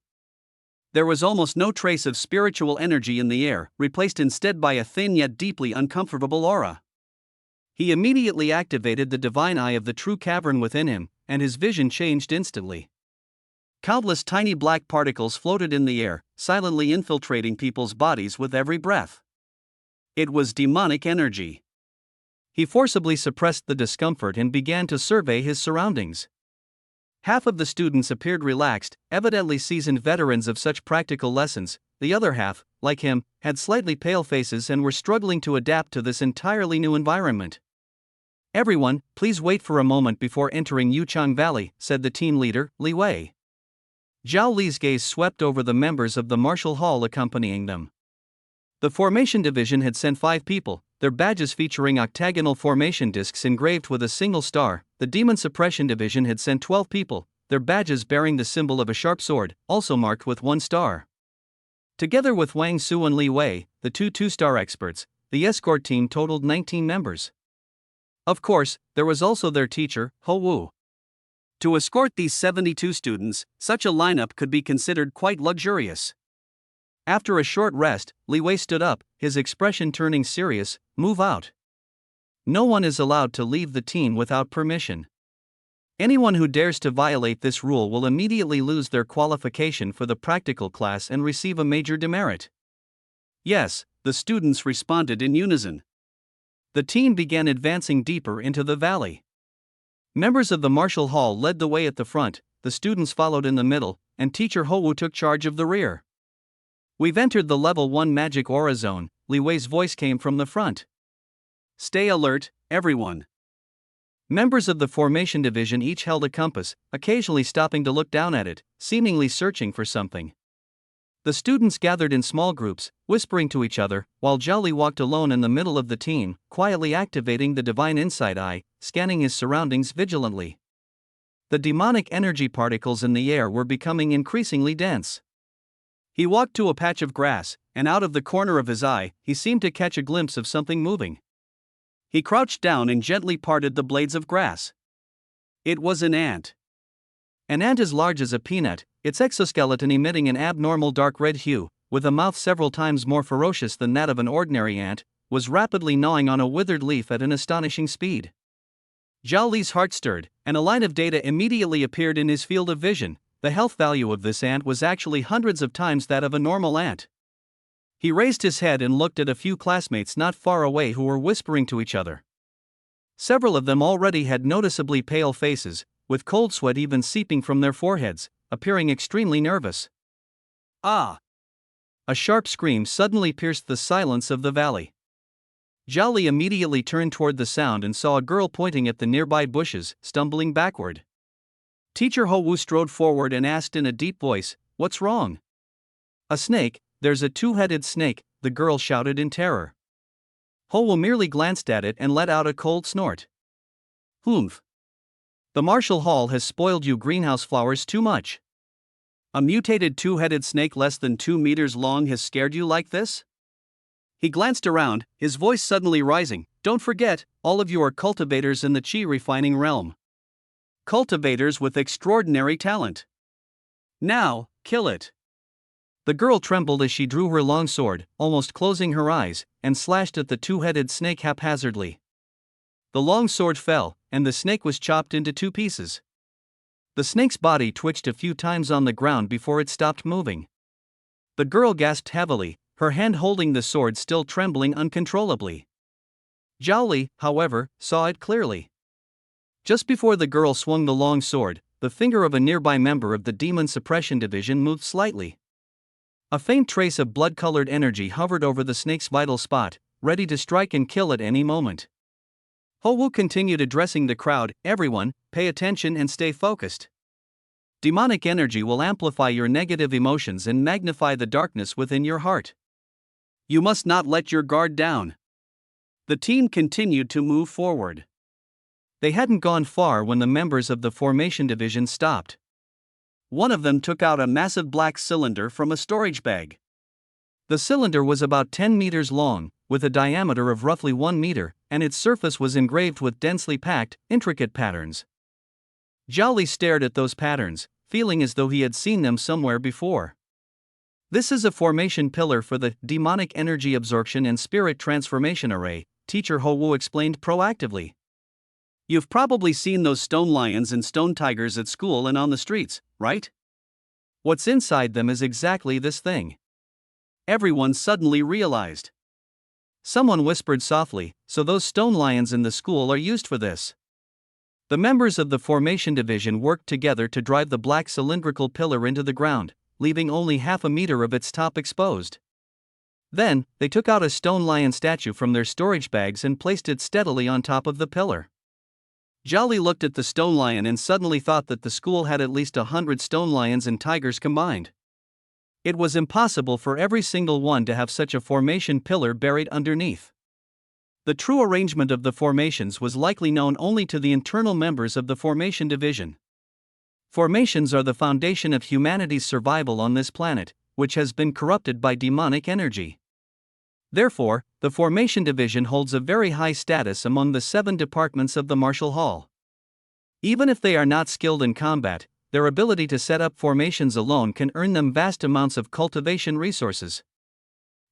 There was almost no trace of spiritual energy in the air, replaced instead by a thin yet deeply uncomfortable aura. He immediately activated the divine eye of the true cavern within him, and his vision changed instantly. Countless tiny black particles floated in the air, silently infiltrating people's bodies with every breath. It was demonic energy. He forcibly suppressed the discomfort and began to survey his surroundings. Half of the students appeared relaxed, evidently seasoned veterans of such practical lessons. The other half, like him, had slightly pale faces and were struggling to adapt to this entirely new environment. "Everyone, please wait for a moment before entering Yuchang Valley," said the team leader, Li Wei. Zhao Li's gaze swept over the members of the martial hall accompanying them. The formation division had sent 5 people, their badges featuring octagonal formation discs engraved with a single star. The demon suppression division had sent 12 people, their badges bearing the symbol of a sharp sword, also marked with 1 star. Together with Wang Su and Li Wei, the 2 two-star experts, the escort team totaled 19 members. Of course, there was also their teacher, Ho Wu. To escort these 72 students, such a lineup could be considered quite luxurious. After a short rest, Li Wei stood up, his expression turning serious. "Move out. No one is allowed to leave the team without permission. Anyone who dares to violate this rule will immediately lose their qualification for the practical class and receive a major demerit." Yes, the students responded in unison. The team began advancing deeper into the valley. Members of the martial hall led the way at the front, the students followed in the middle, and teacher Ho Wu took charge of the rear. "We've entered the level 1 magic aura zone," Li Wei's voice came from the front. "Stay alert, everyone." Members of the formation division each held a compass, occasionally stopping to look down at it, seemingly searching for something. The students gathered in small groups, whispering to each other, while Zhao Li walked alone in the middle of the team, quietly activating the divine insight eye, scanning his surroundings vigilantly. The demonic energy particles in the air were becoming increasingly dense. He walked to a patch of grass, and out of the corner of his eye, he seemed to catch a glimpse of something moving. He crouched down and gently parted the blades of grass. It was an ant. An ant as large as a peanut, its exoskeleton emitting an abnormal dark red hue, with a mouth several times more ferocious than that of an ordinary ant, was rapidly gnawing on a withered leaf at an astonishing speed. Zhao Li's heart stirred, and a line of data immediately appeared in his field of vision. The health value of this ant was actually hundreds of times that of a normal ant. He raised his head and looked at a few classmates not far away who were whispering to each other. Several of them already had noticeably pale faces, with cold sweat even seeping from their foreheads, appearing extremely nervous. "Ah!" A sharp scream suddenly pierced the silence of the valley. Zhao Li immediately turned toward the sound and saw a girl pointing at the nearby bushes, stumbling backward. Teacher Ho Wu strode forward and asked in a deep voice, "What's wrong?" "A snake, there's a 2-headed snake," the girl shouted in terror. Ho Wu merely glanced at it and let out a cold snort. "Humph. The martial hall has spoiled you greenhouse flowers too much. A mutated 2-headed snake less than 2 meters long has scared you like this?" He glanced around, his voice suddenly rising. "Don't forget, all of you are cultivators in the qi refining realm. Cultivators with extraordinary talent. Now, kill it." The girl trembled as she drew her long sword, almost closing her eyes, and slashed at the 2-headed snake haphazardly. The long sword fell, and the snake was chopped into 2 pieces. The snake's body twitched a few times on the ground before it stopped moving. The girl gasped heavily, her hand holding the sword still trembling uncontrollably. Zhao Li, however, saw it clearly. Just before the girl swung the long sword, the finger of a nearby member of the Demon Suppression Division moved slightly. A faint trace of blood-colored energy hovered over the snake's vital spot, ready to strike and kill at any moment. Ho-Wu continued addressing the crowd, "Everyone, pay attention and stay focused. Demonic energy will amplify your negative emotions and magnify the darkness within your heart. You must not let your guard down." The team continued to move forward. They hadn't gone far when the members of the Formation Division stopped. One of them took out a massive black cylinder from a storage bag. The cylinder was about 10 meters long, with a diameter of roughly 1 meter, and its surface was engraved with densely packed, intricate patterns. Zhao Li stared at those patterns, feeling as though he had seen them somewhere before. "This is a formation pillar for the Demonic Energy Absorption and Spirit Transformation Array," Teacher Ho-Wu explained proactively. "You've probably seen those stone lions and stone tigers at school and on the streets, right? What's inside them is exactly this thing." Everyone suddenly realized. Someone whispered softly, "So those stone lions in the school are used for this." The members of the Formation Division worked together to drive the black cylindrical pillar into the ground, leaving only half a meter of its top exposed. Then, they took out a stone lion statue from their storage bags and placed it steadily on top of the pillar. Zhao Li looked at the stone lion and suddenly thought that the school had at least 100 stone lions and tigers combined. It was impossible for every single one to have such a formation pillar buried underneath. The true arrangement of the formations was likely known only to the internal members of the Formation Division. Formations are the foundation of humanity's survival on this planet, which has been corrupted by demonic energy. Therefore, the Formation Division holds a very high status among the 7 departments of the Martial Hall. Even if they are not skilled in combat, their ability to set up formations alone can earn them vast amounts of cultivation resources.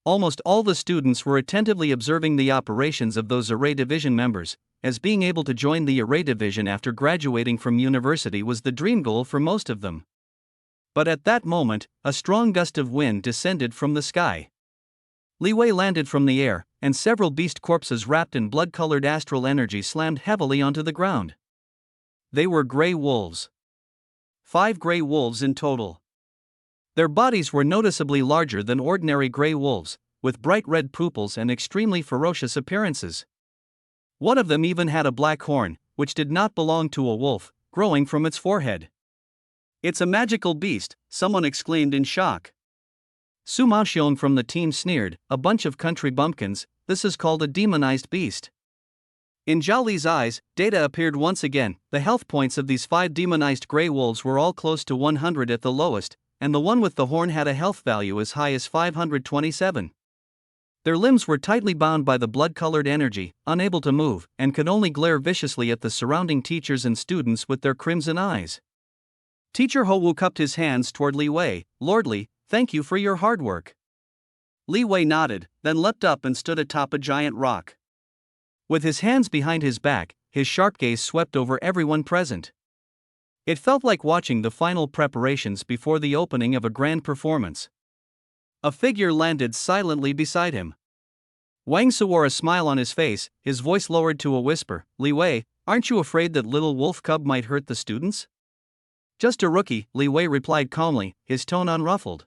Almost all the students were attentively observing the operations of those Array Division members, as being able to join the Array Division after graduating from university was the dream goal for most of them. But at that moment, a strong gust of wind descended from the sky. Li Wei landed from the air, and several beast corpses wrapped in blood-colored astral energy slammed heavily onto the ground. They were gray wolves. 5 gray wolves in total. Their bodies were noticeably larger than ordinary gray wolves, with bright red pupils and extremely ferocious appearances. One of them even had a black horn, which did not belong to a wolf, growing from its forehead. "It's a magical beast," someone exclaimed in shock. Su Maoxiong from the team sneered, "A bunch of country bumpkins, this is called a demonized beast." In Zhao Li's eyes, data appeared once again. The health points of these 5 demonized gray wolves were all close to 100 at the lowest, and the one with the horn had a health value as high as 527. Their limbs were tightly bound by the blood-colored energy, unable to move, and could only glare viciously at the surrounding teachers and students with their crimson eyes. Teacher Ho-Wu cupped his hands toward Li Wei. "Lord Li, thank you for your hard work." Li Wei nodded, then leapt up and stood atop a giant rock. With his hands behind his back, his sharp gaze swept over everyone present. It felt like watching the final preparations before the opening of a grand performance. A figure landed silently beside him. Wang Su wore a smile on his face, his voice lowered to a whisper. "Li Wei, aren't you afraid that little wolf cub might hurt the students?" "Just a rookie," Li Wei replied calmly, his tone unruffled.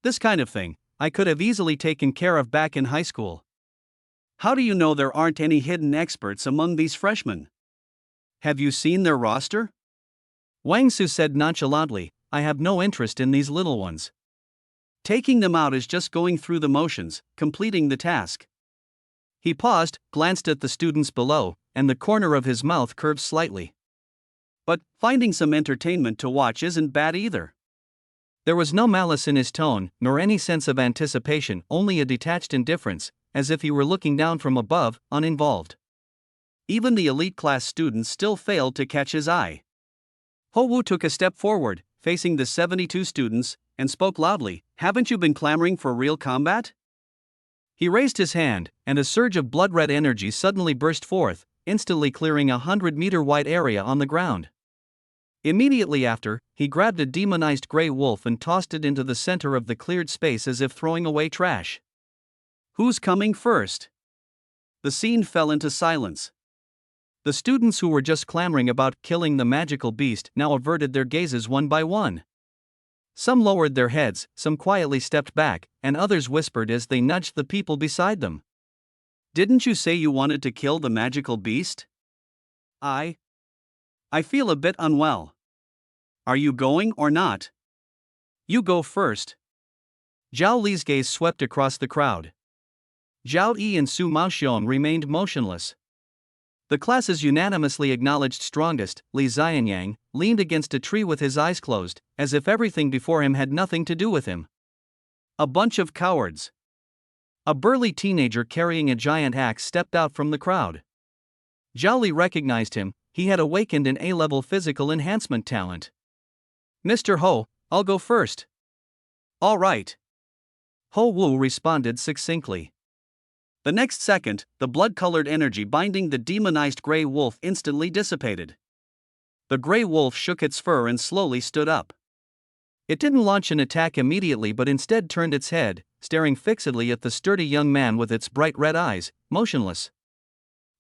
"This kind of thing, I could have easily taken care of back in high school." "How do you know there aren't any hidden experts among these freshmen? Have you seen their roster?" Wang Su said nonchalantly, "I have no interest in these little ones. Taking them out is just going through the motions, completing the task." He paused, glanced at the students below, and the corner of his mouth curved slightly. "But finding some entertainment to watch isn't bad either." There was no malice in his tone, nor any sense of anticipation, only a detached indifference, as if he were looking down from above, uninvolved. Even the elite class students still failed to catch his eye. Ho-Wu took a step forward, facing the 72 students, and spoke loudly, "Haven't you been clamoring for real combat?" He raised his hand, and a surge of blood-red energy suddenly burst forth, instantly clearing a 100-meter wide area on the ground. Immediately after, he grabbed a demonized gray wolf and tossed it into the center of the cleared space as if throwing away trash. Who's coming first? The scene fell into silence. The students who were just clamoring about killing the magical beast now averted their gazes one by one. Some lowered their heads, some quietly stepped back, and others whispered as they nudged the people beside them. Didn't you say you wanted to kill the magical beast? I feel a bit unwell. Are you going or not? You go first. Zhao Li's gaze swept across the crowd. Zhao Li and Su Maoxiong remained motionless. The class's unanimously acknowledged strongest, Li Xianyang, leaned against a tree with his eyes closed, as if everything before him had nothing to do with him. A bunch of cowards. A burly teenager carrying a giant axe stepped out from the crowd. Zhao Li recognized him. He had awakened an A-level physical enhancement talent. Mr. Ho, I'll go first. All right. Ho Wu responded succinctly. The next second, the blood-colored energy binding the demonized gray wolf instantly dissipated. The gray wolf shook its fur and slowly stood up. It didn't launch an attack immediately but instead turned its head, staring fixedly at the sturdy young man with its bright red eyes, motionless.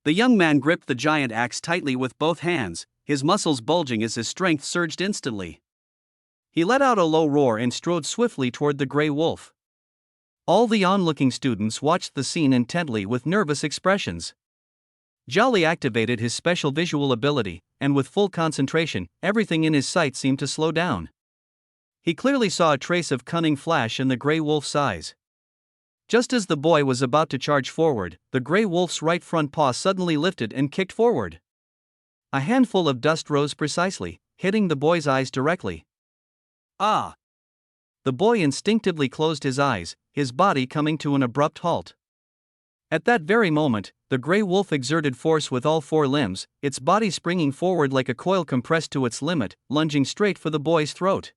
The young man gripped the giant axe tightly with both hands, his muscles bulging as his strength surged instantly. He let out a low roar and strode swiftly toward the gray wolf. All the onlooking students watched the scene intently with nervous expressions. Zhao Li activated his special visual ability, and with full concentration, everything in his sight seemed to slow down. He clearly saw a trace of cunning flash in the gray wolf's eyes. Just as the boy was about to charge forward, the gray wolf's right front paw suddenly lifted and kicked forward. A handful of dust rose precisely, hitting the boy's eyes directly. Ah! The boy instinctively closed his eyes, his body coming to an abrupt halt. At that very moment, the gray wolf exerted force with all four limbs, its body springing forward like a coil compressed to its limit, lunging straight for the boy's throat.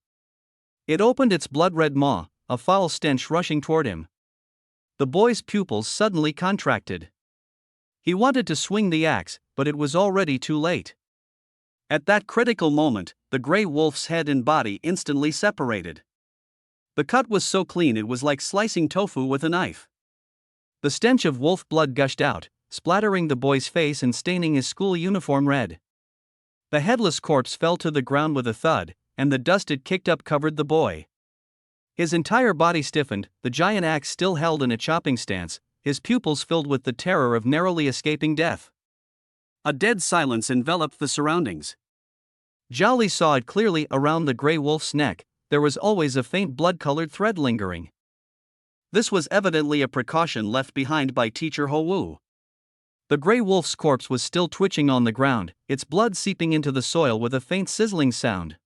It opened its blood-red maw, a foul stench rushing toward him. The boy's pupils suddenly contracted. He wanted to swing the axe, but it was already too late. At that critical moment, the gray wolf's head and body instantly separated. The cut was so clean it was like slicing tofu with a knife. The stench of wolf blood gushed out, splattering the boy's face and staining his school uniform red. The headless corpse fell to the ground with a thud, and the dust it kicked up covered the boy. His entire body stiffened, the giant axe still held in a chopping stance, his pupils filled with the terror of narrowly escaping death. A dead silence enveloped the surroundings. Zhao Li saw it clearly around the gray wolf's neck. There was always a faint blood-colored thread lingering. This was evidently a precaution left behind by Teacher Ho Wu. The gray wolf's corpse was still twitching on the ground, its blood seeping into the soil with a faint sizzling sound.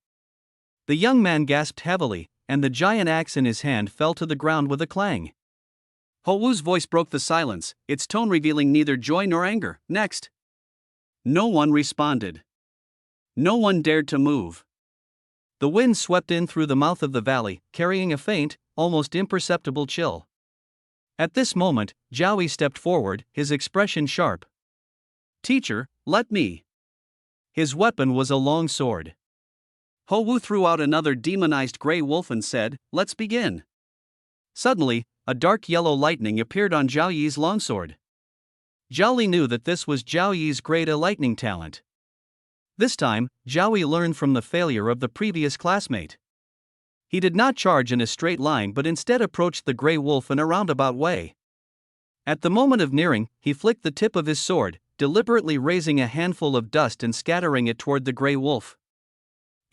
The young man gasped heavily, and the giant axe in his hand fell to the ground with a clang. Ho Wu's voice broke the silence, its tone revealing neither joy nor anger. Next. No one responded. No one dared to move. The wind swept in through the mouth of the valley, carrying a faint, almost imperceptible chill. At this moment, Zhao Li stepped forward, his expression sharp. Teacher, let me. His weapon was a long sword. Ho Wu threw out another demonized gray wolf and said, "Let's begin." Suddenly, a dark yellow lightning appeared on Zhao Yi's longsword. Zhao Li knew that this was Zhao Yi's grade A lightning talent. This time, Zhao Li learned from the failure of the previous classmate. He did not charge in a straight line but instead approached the gray wolf in a roundabout way. At the moment of nearing, he flicked the tip of his sword, deliberately raising a handful of dust and scattering it toward the gray wolf.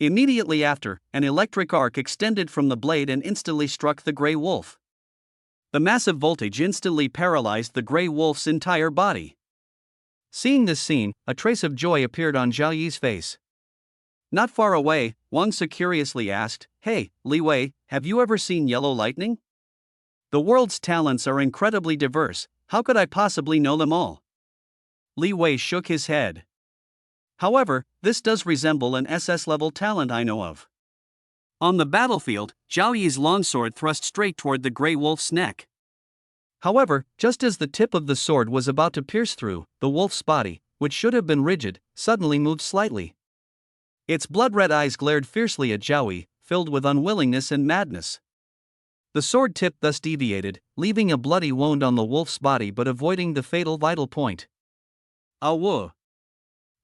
Immediately after, an electric arc extended from the blade and instantly struck the gray wolf. The massive voltage instantly paralyzed the gray wolf's entire body. Seeing this scene, a trace of joy appeared on Zhao Yi's face. Not far away, Wang Su curiously asked, "Hey, Li Wei, have you ever seen yellow lightning? The world's talents are incredibly diverse, how could I possibly know them all?" Li Wei shook his head. "However, this does resemble an SS-level talent I know of." On the battlefield, Zhao Yi's longsword thrust straight toward the gray wolf's neck. However, just as the tip of the sword was about to pierce through, the wolf's body, which should have been rigid, suddenly moved slightly. Its blood-red eyes glared fiercely at Zhao Li, filled with unwillingness and madness. The sword tip thus deviated, leaving a bloody wound on the wolf's body but avoiding the fatal vital point. Awu!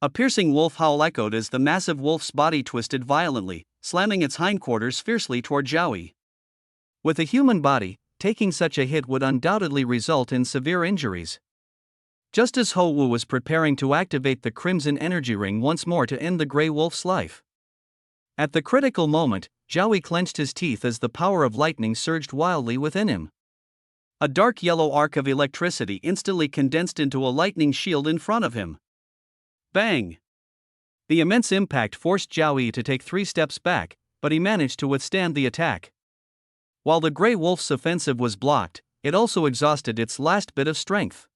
A piercing wolf howl echoed as the massive wolf's body twisted violently, slamming its hindquarters fiercely toward Zhao Li. With a human body, taking such a hit would undoubtedly result in severe injuries. Just as Ho Wu was preparing to activate the Crimson Energy Ring once more to end the Grey Wolf's life. At the critical moment, Zhao Li clenched his teeth as the power of lightning surged wildly within him. A dark yellow arc of electricity instantly condensed into a lightning shield in front of him. Bang! The immense impact forced Zhao Li to take 3 steps back, but he managed to withstand the attack. While the Grey Wolf's offensive was blocked, it also exhausted its last bit of strength.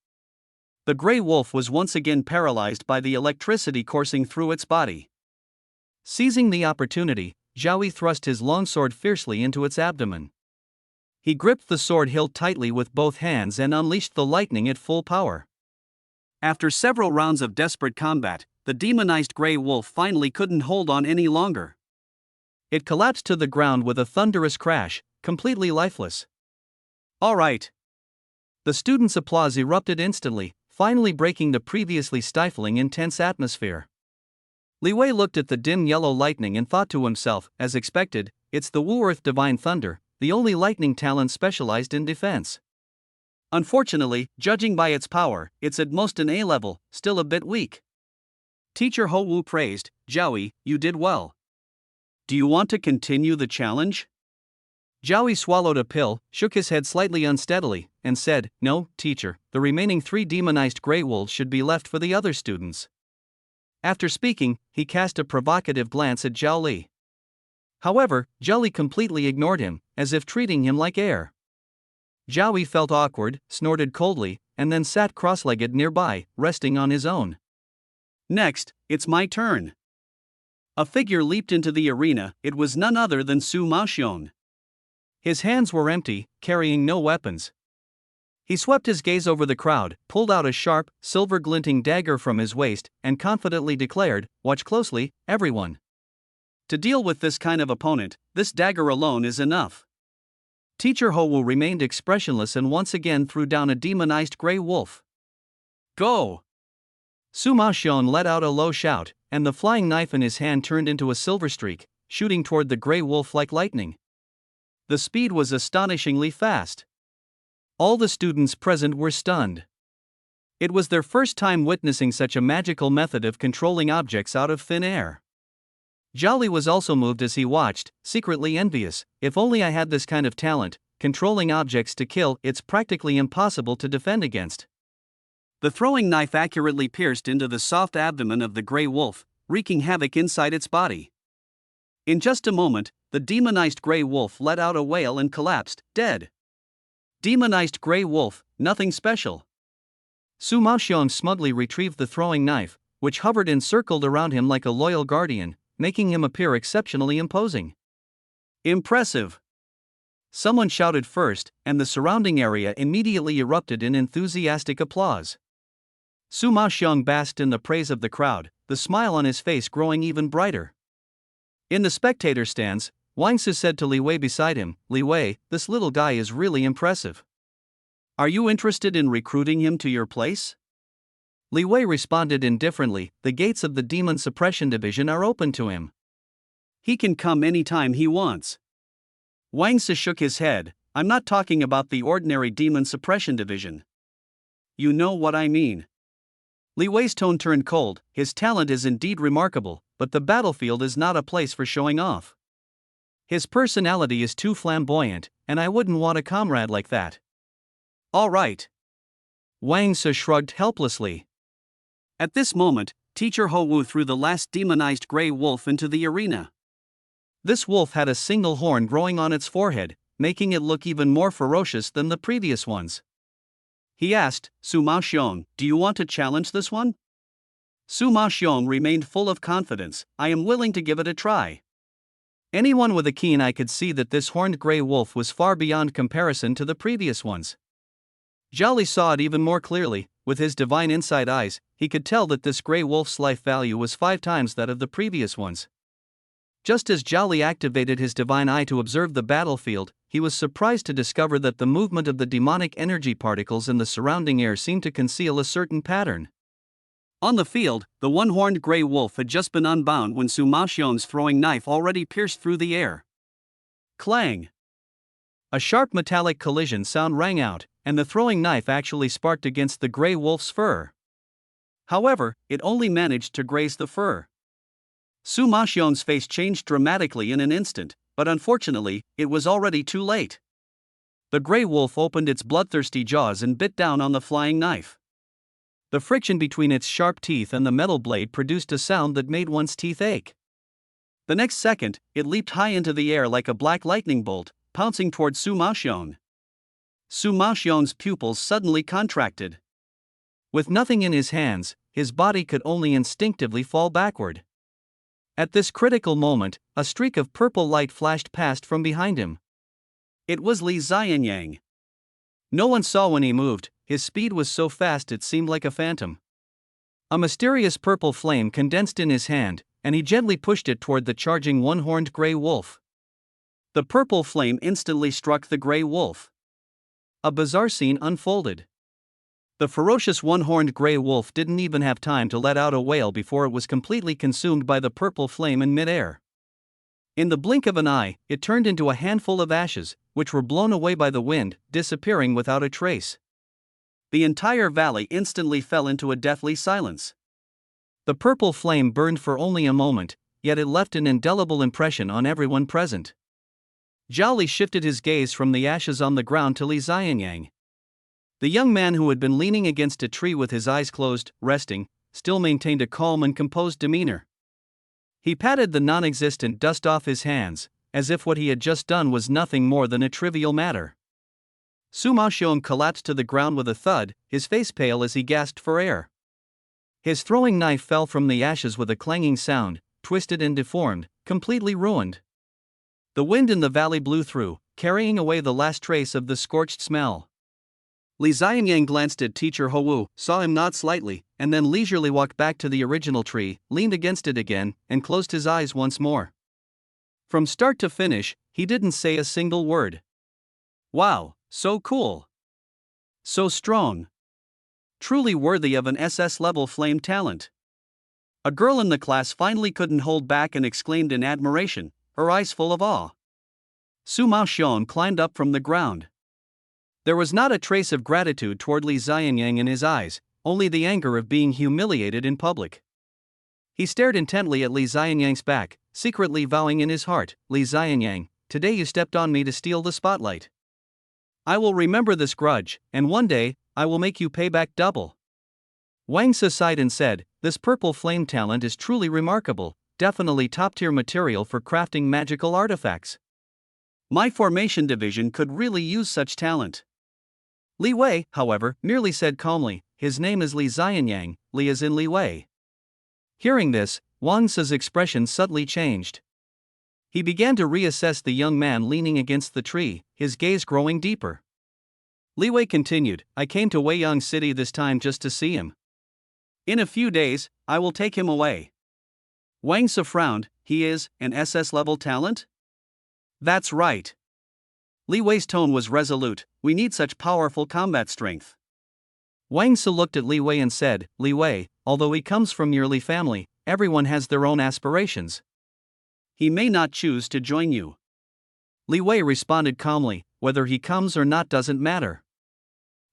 The Grey Wolf was once again paralyzed by the electricity coursing through its body. Seizing the opportunity, Zhao Li thrust his longsword fiercely into its abdomen. He gripped the sword hilt tightly with both hands and unleashed the lightning at full power. After several rounds of desperate combat, the demonized Grey Wolf finally couldn't hold on any longer. It collapsed to the ground with a thunderous crash, completely lifeless. All right. The students' applause erupted instantly, finally breaking the previously stifling intense atmosphere. Li Wei looked at the dim yellow lightning and thought to himself, as expected, it's the Wu Earth Divine Thunder, the only lightning talent specialized in defense. Unfortunately, judging by its power, it's at most an A level, still a bit weak. Teacher Ho Wu praised, Zhao Li, you did well. Do you want to continue the challenge? Zhao Li swallowed a pill, shook his head slightly unsteadily, and said, no, teacher, the remaining 3 demonized Grey Wolves should be left for the other students. After speaking, he cast a provocative glance at Zhao Li. However, Zhao Li completely ignored him, as if treating him like air. Zhao Li felt awkward, snorted coldly, and then sat cross-legged nearby, resting on his own. Next, it's my turn. A figure leaped into the arena. It was none other than Su Maoxiong. His hands were empty, carrying no weapons. He swept his gaze over the crowd, pulled out a sharp, silver-glinting dagger from his waist, and confidently declared, watch closely, everyone. To deal with this kind of opponent, this dagger alone is enough. Teacher Ho Wu remained expressionless and once again threw down a demonized Grey Wolf. Go! Su Maoxiong let out a low shout, and the flying knife in his hand turned into a silver streak, shooting toward the Grey Wolf like lightning. The speed was astonishingly fast. All the students present were stunned. It was their first time witnessing such a magical method of controlling objects out of thin air. Zhao Li was also moved as he watched, secretly envious. If only I had this kind of talent, controlling objects to kill, it's practically impossible to defend against. The throwing knife accurately pierced into the soft abdomen of the Grey Wolf, wreaking havoc inside its body. In just a moment, the demonized Grey Wolf let out a wail and collapsed, dead. Demonized Grey Wolf, nothing special. Su Maoxiong smugly retrieved the throwing knife, which hovered and circled around him like a loyal guardian, making him appear exceptionally imposing. Impressive! Someone shouted first, and the surrounding area immediately erupted in enthusiastic applause. Su Maoxiong basked in the praise of the crowd, the smile on his face growing even brighter. In the spectator stands, Wang Su said to Li Wei beside him, Li Wei, this little guy is really impressive. Are you interested in recruiting him to your place? Li Wei responded indifferently, the gates of the Demon Suppression Division are open to him. He can come anytime he wants. Wang Su shook his head, I'm not talking about the ordinary Demon Suppression Division. You know what I mean. Li Wei's tone turned cold, his talent is indeed remarkable, but the battlefield is not a place for showing off. His personality is too flamboyant, and I wouldn't want a comrade like that. All right. Wang Su shrugged helplessly. At this moment, Teacher Ho Wu threw the last demonized Grey Wolf into the arena. This wolf had a single horn growing on its forehead, making it look even more ferocious than the previous ones. He asked, Su Maoxiong, do you want to challenge this one? Su Maoxiong remained full of confidence, I am willing to give it a try. Anyone with a keen eye could see that this horned Grey Wolf was far beyond comparison to the previous ones. Zhao Li saw it even more clearly. With his divine insight eyes, he could tell that this Grey Wolf's life value was 5 times that of the previous ones. Just as Zhao Li activated his divine eye to observe the battlefield, he was surprised to discover that the movement of the demonic energy particles in the surrounding air seemed to conceal a certain pattern. On the field, the one-horned gray wolf had just been unbound when Suma Xiong's throwing knife already pierced through the air. Clang! A sharp metallic collision sound rang out, and the throwing knife actually sparked against the gray wolf's fur. However, it only managed to graze the fur. Suma Xiong's face changed dramatically in an instant, but unfortunately, it was already too late. The gray wolf opened its bloodthirsty jaws and bit down on the flying knife. The friction between its sharp teeth and the metal blade produced a sound that made one's teeth ache. The next second, it leaped high into the air like a black lightning bolt, pouncing toward Suma Xiong. Suma Xiong's pupils suddenly contracted. With nothing in his hands, his body could only instinctively fall backward. At this critical moment, a streak of purple light flashed past from behind him. It was Li Xianyang. No one saw when he moved, his speed was so fast it seemed like a phantom. A mysterious purple flame condensed in his hand, and he gently pushed it toward the charging one-horned gray wolf. The purple flame instantly struck the gray wolf. A bizarre scene unfolded. The ferocious one-horned gray wolf didn't even have time to let out a wail before it was completely consumed by the purple flame in midair. In the blink of an eye, it turned into a handful of ashes, which were blown away by the wind, disappearing without a trace. The entire valley instantly fell into a deathly silence. The purple flame burned for only a moment, yet it left an indelible impression on everyone present. Zhao Li shifted his gaze from the ashes on the ground to Li Xianyang. The young man who had been leaning against a tree with his eyes closed, resting, still maintained a calm and composed demeanor. He patted the non-existent dust off his hands, as if what he had just done was nothing more than a trivial matter. Suma Xiong collapsed to the ground with a thud, his face pale as he gasped for air. His throwing knife fell from the ashes with a clanging sound, twisted and deformed, completely ruined. The wind in the valley blew through, carrying away the last trace of the scorched smell. Li Xianyang glanced at teacher Hou, saw him nod slightly, and then leisurely walked back to the original tree, leaned against it again, and closed his eyes once more. From start to finish, he didn't say a single word. Wow, so cool. So strong. Truly worthy of an SS-level flame talent. A girl in the class finally couldn't hold back and exclaimed in admiration, her eyes full of awe. Suma Xiong climbed up from the ground. There was not a trace of gratitude toward Li Xianyang in his eyes, only the anger of being humiliated in public. He stared intently at Li Xianyang's back, secretly vowing in his heart, Li Xianyang, today you stepped on me to steal the spotlight. I will remember this grudge, and one day, I will make you pay back double. Wang Se sighed and said, this purple flame talent is truly remarkable, definitely top-tier material for crafting magical artifacts. My formation division could really use such talent. Li Wei, however, merely said calmly, his name is Li Xianyang, Li as in Li Wei. Hearing this, Wang Se's expression subtly changed. He began to reassess the young man leaning against the tree, his gaze growing deeper. Li Wei continued, I came to Weiyang City this time just to see him. In a few days, I will take him away. Wang Se frowned, he is an SS-level talent? That's right. Li Wei's tone was resolute, we need such powerful combat strength. Wang Se looked at Li Wei and said, Li Wei, although he comes from your Li family, everyone has their own aspirations. He may not choose to join you. Li Wei responded calmly, whether he comes or not doesn't matter.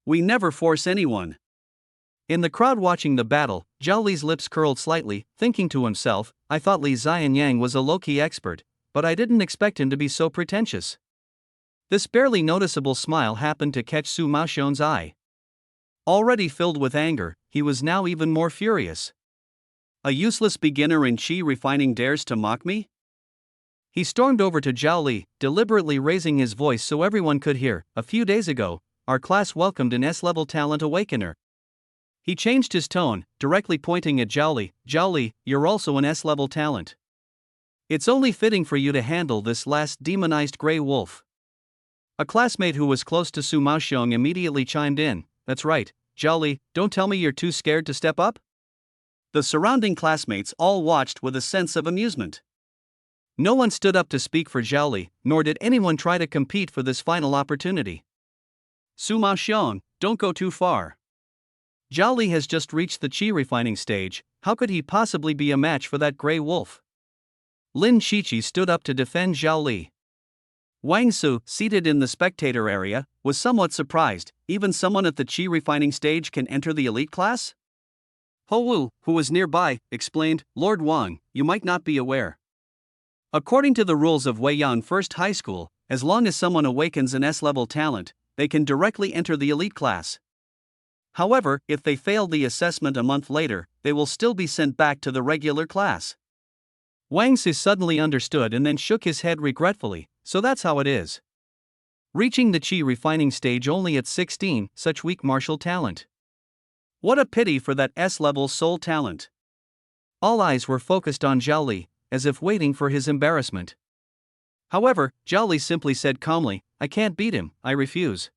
We never force anyone. In the crowd watching the battle, Zhao Li's lips curled slightly, thinking to himself, I thought Li Xianyang was a low-key expert, but I didn't expect him to be so pretentious. This barely noticeable smile happened to catch Suma Xiong's eye. Already filled with anger, he was now even more furious. A useless beginner in chi refining dares to mock me? He stormed over to Zhao Li, deliberately raising his voice so everyone could hear, a few days ago, our class welcomed an S-level talent awakener. He changed his tone, directly pointing at Zhao Li. Zhao Li, you're also an S-level talent. It's only fitting for you to handle this last demonized gray wolf. A classmate who was close to Suma Xiong immediately chimed in, that's right, Zhao Li, don't tell me you're too scared to step up? The surrounding classmates all watched with a sense of amusement. No one stood up to speak for Zhao Li, nor did anyone try to compete for this final opportunity. Suma Xiong, don't go too far. Zhao Li has just reached the chi refining stage, how could he possibly be a match for that gray wolf? Lin Shichi stood up to defend Zhao Li. Wang Su, seated in the spectator area, was somewhat surprised. Even someone at the chi refining stage can enter the elite class? Ho Wu, who was nearby, explained, Lord Wang, you might not be aware. According to the rules of Weiyan First High School, as long as someone awakens an S-level talent, they can directly enter the elite class. However, if they fail the assessment a month later, they will still be sent back to the regular class. Wang Su suddenly understood and then shook his head regretfully, so that's how it is. Reaching the chi refining stage only at 16, such weak martial talent. What a pity for that S-level soul talent. All eyes were focused on Zhao Li, as if waiting for his embarrassment. However, Zhao Li simply said calmly, I can't beat him, I refuse.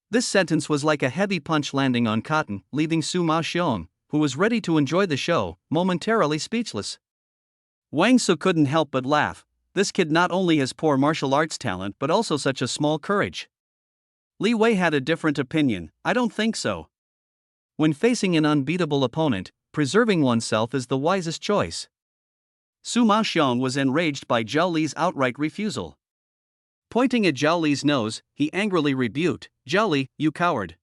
This sentence was like a heavy punch landing on cotton, leaving Suma Xiong, who was ready to enjoy the show, momentarily speechless. Wang Su couldn't help but laugh. This kid not only has poor martial arts talent but also such a small courage. Li Wei had a different opinion, I don't think so. When facing an unbeatable opponent, preserving oneself is the wisest choice. Suma Xiong was enraged by Zhao Li's outright refusal. Pointing at Zhao Li's nose, he angrily rebuked, Zhao Li, you coward.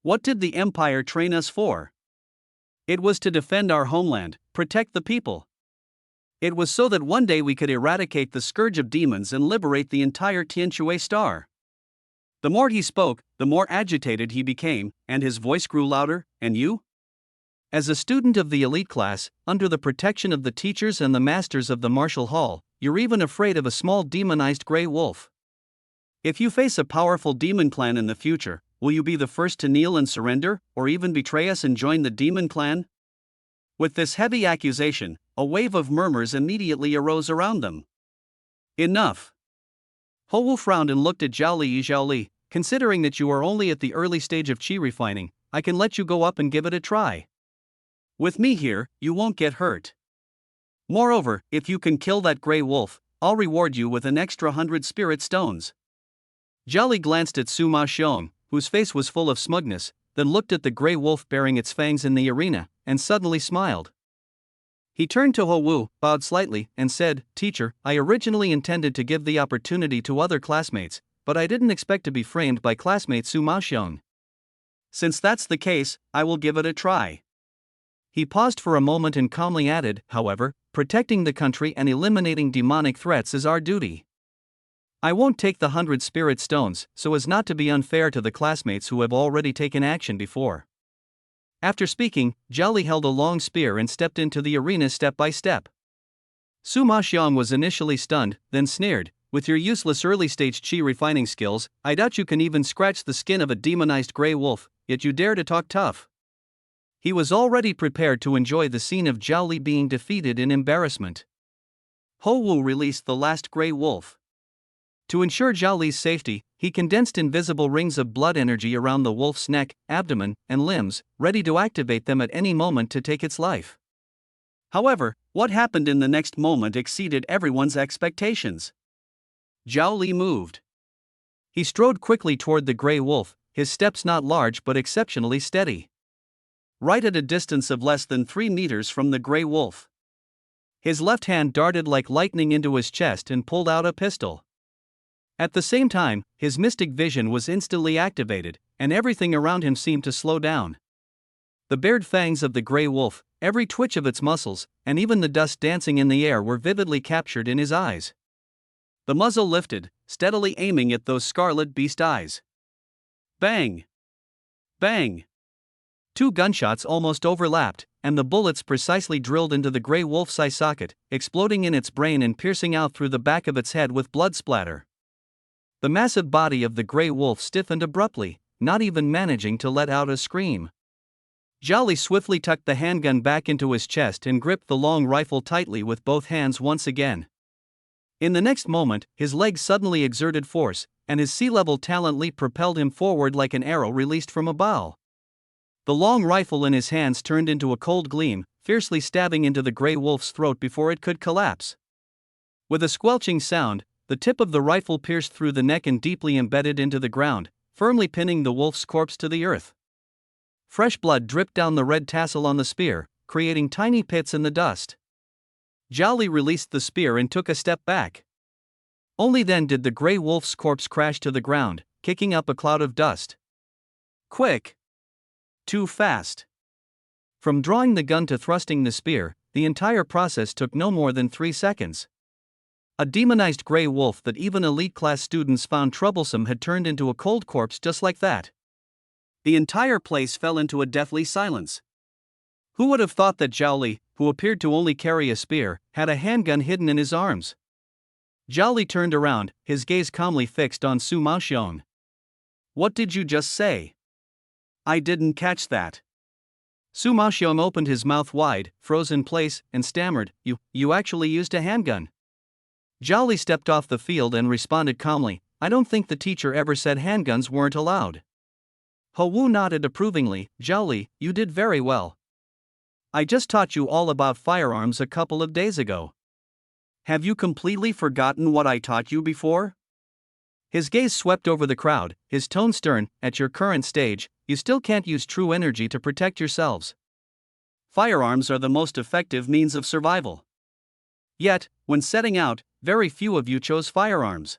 What did the Empire train us for? It was to defend our homeland, protect the people. It was so that one day we could eradicate the scourge of demons and liberate the entire Tianquo star. The more he spoke, the more agitated he became, and his voice grew louder, and you? As a student of the elite class, under the protection of the teachers and the masters of the martial hall, you're even afraid of a small demonized gray wolf. If you face a powerful demon clan in the future, will you be the first to kneel and surrender, or even betray us and join the demon clan? With this heavy accusation, a wave of murmurs immediately arose around them. Enough. Ho Wu frowned and looked at Zhao Li, considering that you are only at the early stage of chi refining, I can let you go up and give it a try. With me here, you won't get hurt. Moreover, if you can kill that gray wolf, I'll reward you with an extra 100 spirit stones. Zhao Li glanced at Suma Xiong, whose face was full of smugness, then looked at the gray wolf bearing its fangs in the arena, and suddenly smiled. He turned to Ho Wu, bowed slightly, and said, Teacher, I originally intended to give the opportunity to other classmates, but I didn't expect to be framed by classmate Suma Xiong. Since that's the case, I will give it a try. He paused for a moment and calmly added, however, protecting the country and eliminating demonic threats is our duty. I won't take the 100 spirit stones, so as not to be unfair to the classmates who have already taken action before. After speaking, Zhao Li held a long spear and stepped into the arena step by step. Suma Xiong was initially stunned, then sneered, with your useless early-stage chi refining skills, I doubt you can even scratch the skin of a demonized gray wolf, yet you dare to talk tough. He was already prepared to enjoy the scene of Zhao Li being defeated in embarrassment. Ho Wu released the last gray wolf. To ensure Zhao Li's safety, he condensed invisible rings of blood energy around the wolf's neck, abdomen, and limbs, ready to activate them at any moment to take its life. However, what happened in the next moment exceeded everyone's expectations. Zhao Li moved. He strode quickly toward the gray wolf, his steps not large but exceptionally steady. Right at a distance of less than 3 meters from the gray wolf. His left hand darted like lightning into his chest and pulled out a pistol. At the same time, his mystic vision was instantly activated, and everything around him seemed to slow down. The bared fangs of the gray wolf, every twitch of its muscles, and even the dust dancing in the air were vividly captured in his eyes. The muzzle lifted, steadily aiming at those scarlet beast eyes. Bang! Bang! 2 gunshots almost overlapped, and the bullets precisely drilled into the gray wolf's eye socket, exploding in its brain and piercing out through the back of its head with blood splatter. The massive body of the gray wolf stiffened abruptly, not even managing to let out a scream. Zhao Li swiftly tucked the handgun back into his chest and gripped the long rifle tightly with both hands once again. In the next moment, his legs suddenly exerted force, and his sea-level talent leap propelled him forward like an arrow released from a bow. The long rifle in his hands turned into a cold gleam, fiercely stabbing into the gray wolf's throat before it could collapse. With a squelching sound, the tip of the rifle pierced through the neck and deeply embedded into the ground, firmly pinning the wolf's corpse to the earth. Fresh blood dripped down the red tassel on the spear, creating tiny pits in the dust. Zhao Li released the spear and took a step back. Only then did the gray wolf's corpse crash to the ground, kicking up a cloud of dust. Quick! Too fast. From drawing the gun to thrusting the spear, the entire process took no more than 3 seconds. A demonized gray wolf that even elite class students found troublesome had turned into a cold corpse just like that. The entire place fell into a deathly silence. Who would have thought that Zhao Li, who appeared to only carry a spear, had a handgun hidden in his arms? Zhao Li turned around, his gaze calmly fixed on Su Maoxiong. What did you just say? I didn't catch that. Su Maoxiong opened his mouth wide, froze in place, and stammered, You actually used a handgun? Zhao Li stepped off the field and responded calmly, I don't think the teacher ever said handguns weren't allowed. Ho Wu nodded approvingly, Zhao Li, you did very well. I just taught you all about firearms a couple of days ago. Have you completely forgotten what I taught you before? His gaze swept over the crowd, his tone stern, at your current stage, you still can't use true energy to protect yourselves. Firearms are the most effective means of survival. Yet, when setting out, very few of you chose firearms.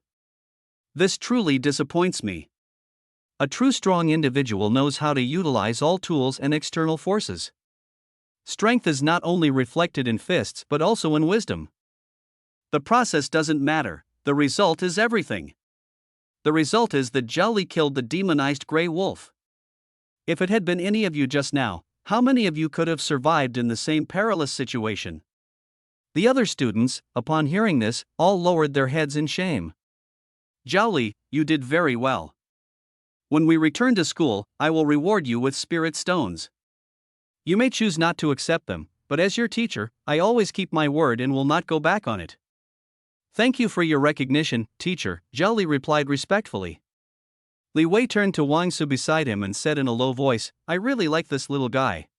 This truly disappoints me. A true strong individual knows how to utilize all tools and external forces. Strength is not only reflected in fists but also in wisdom. The process doesn't matter, the result is everything. The result is that Zhao Li killed the demonized gray wolf. If it had been any of you just now, how many of you could have survived in the same perilous situation? The other students, upon hearing this, all lowered their heads in shame. Zhao Li, you did very well. When we return to school, I will reward you with spirit stones. You may choose not to accept them, but as your teacher, I always keep my word and will not go back on it. Thank you for your recognition, teacher, Zhao Li replied respectfully. Li Wei turned to Wang Su beside him and said in a low voice, I really like this little guy.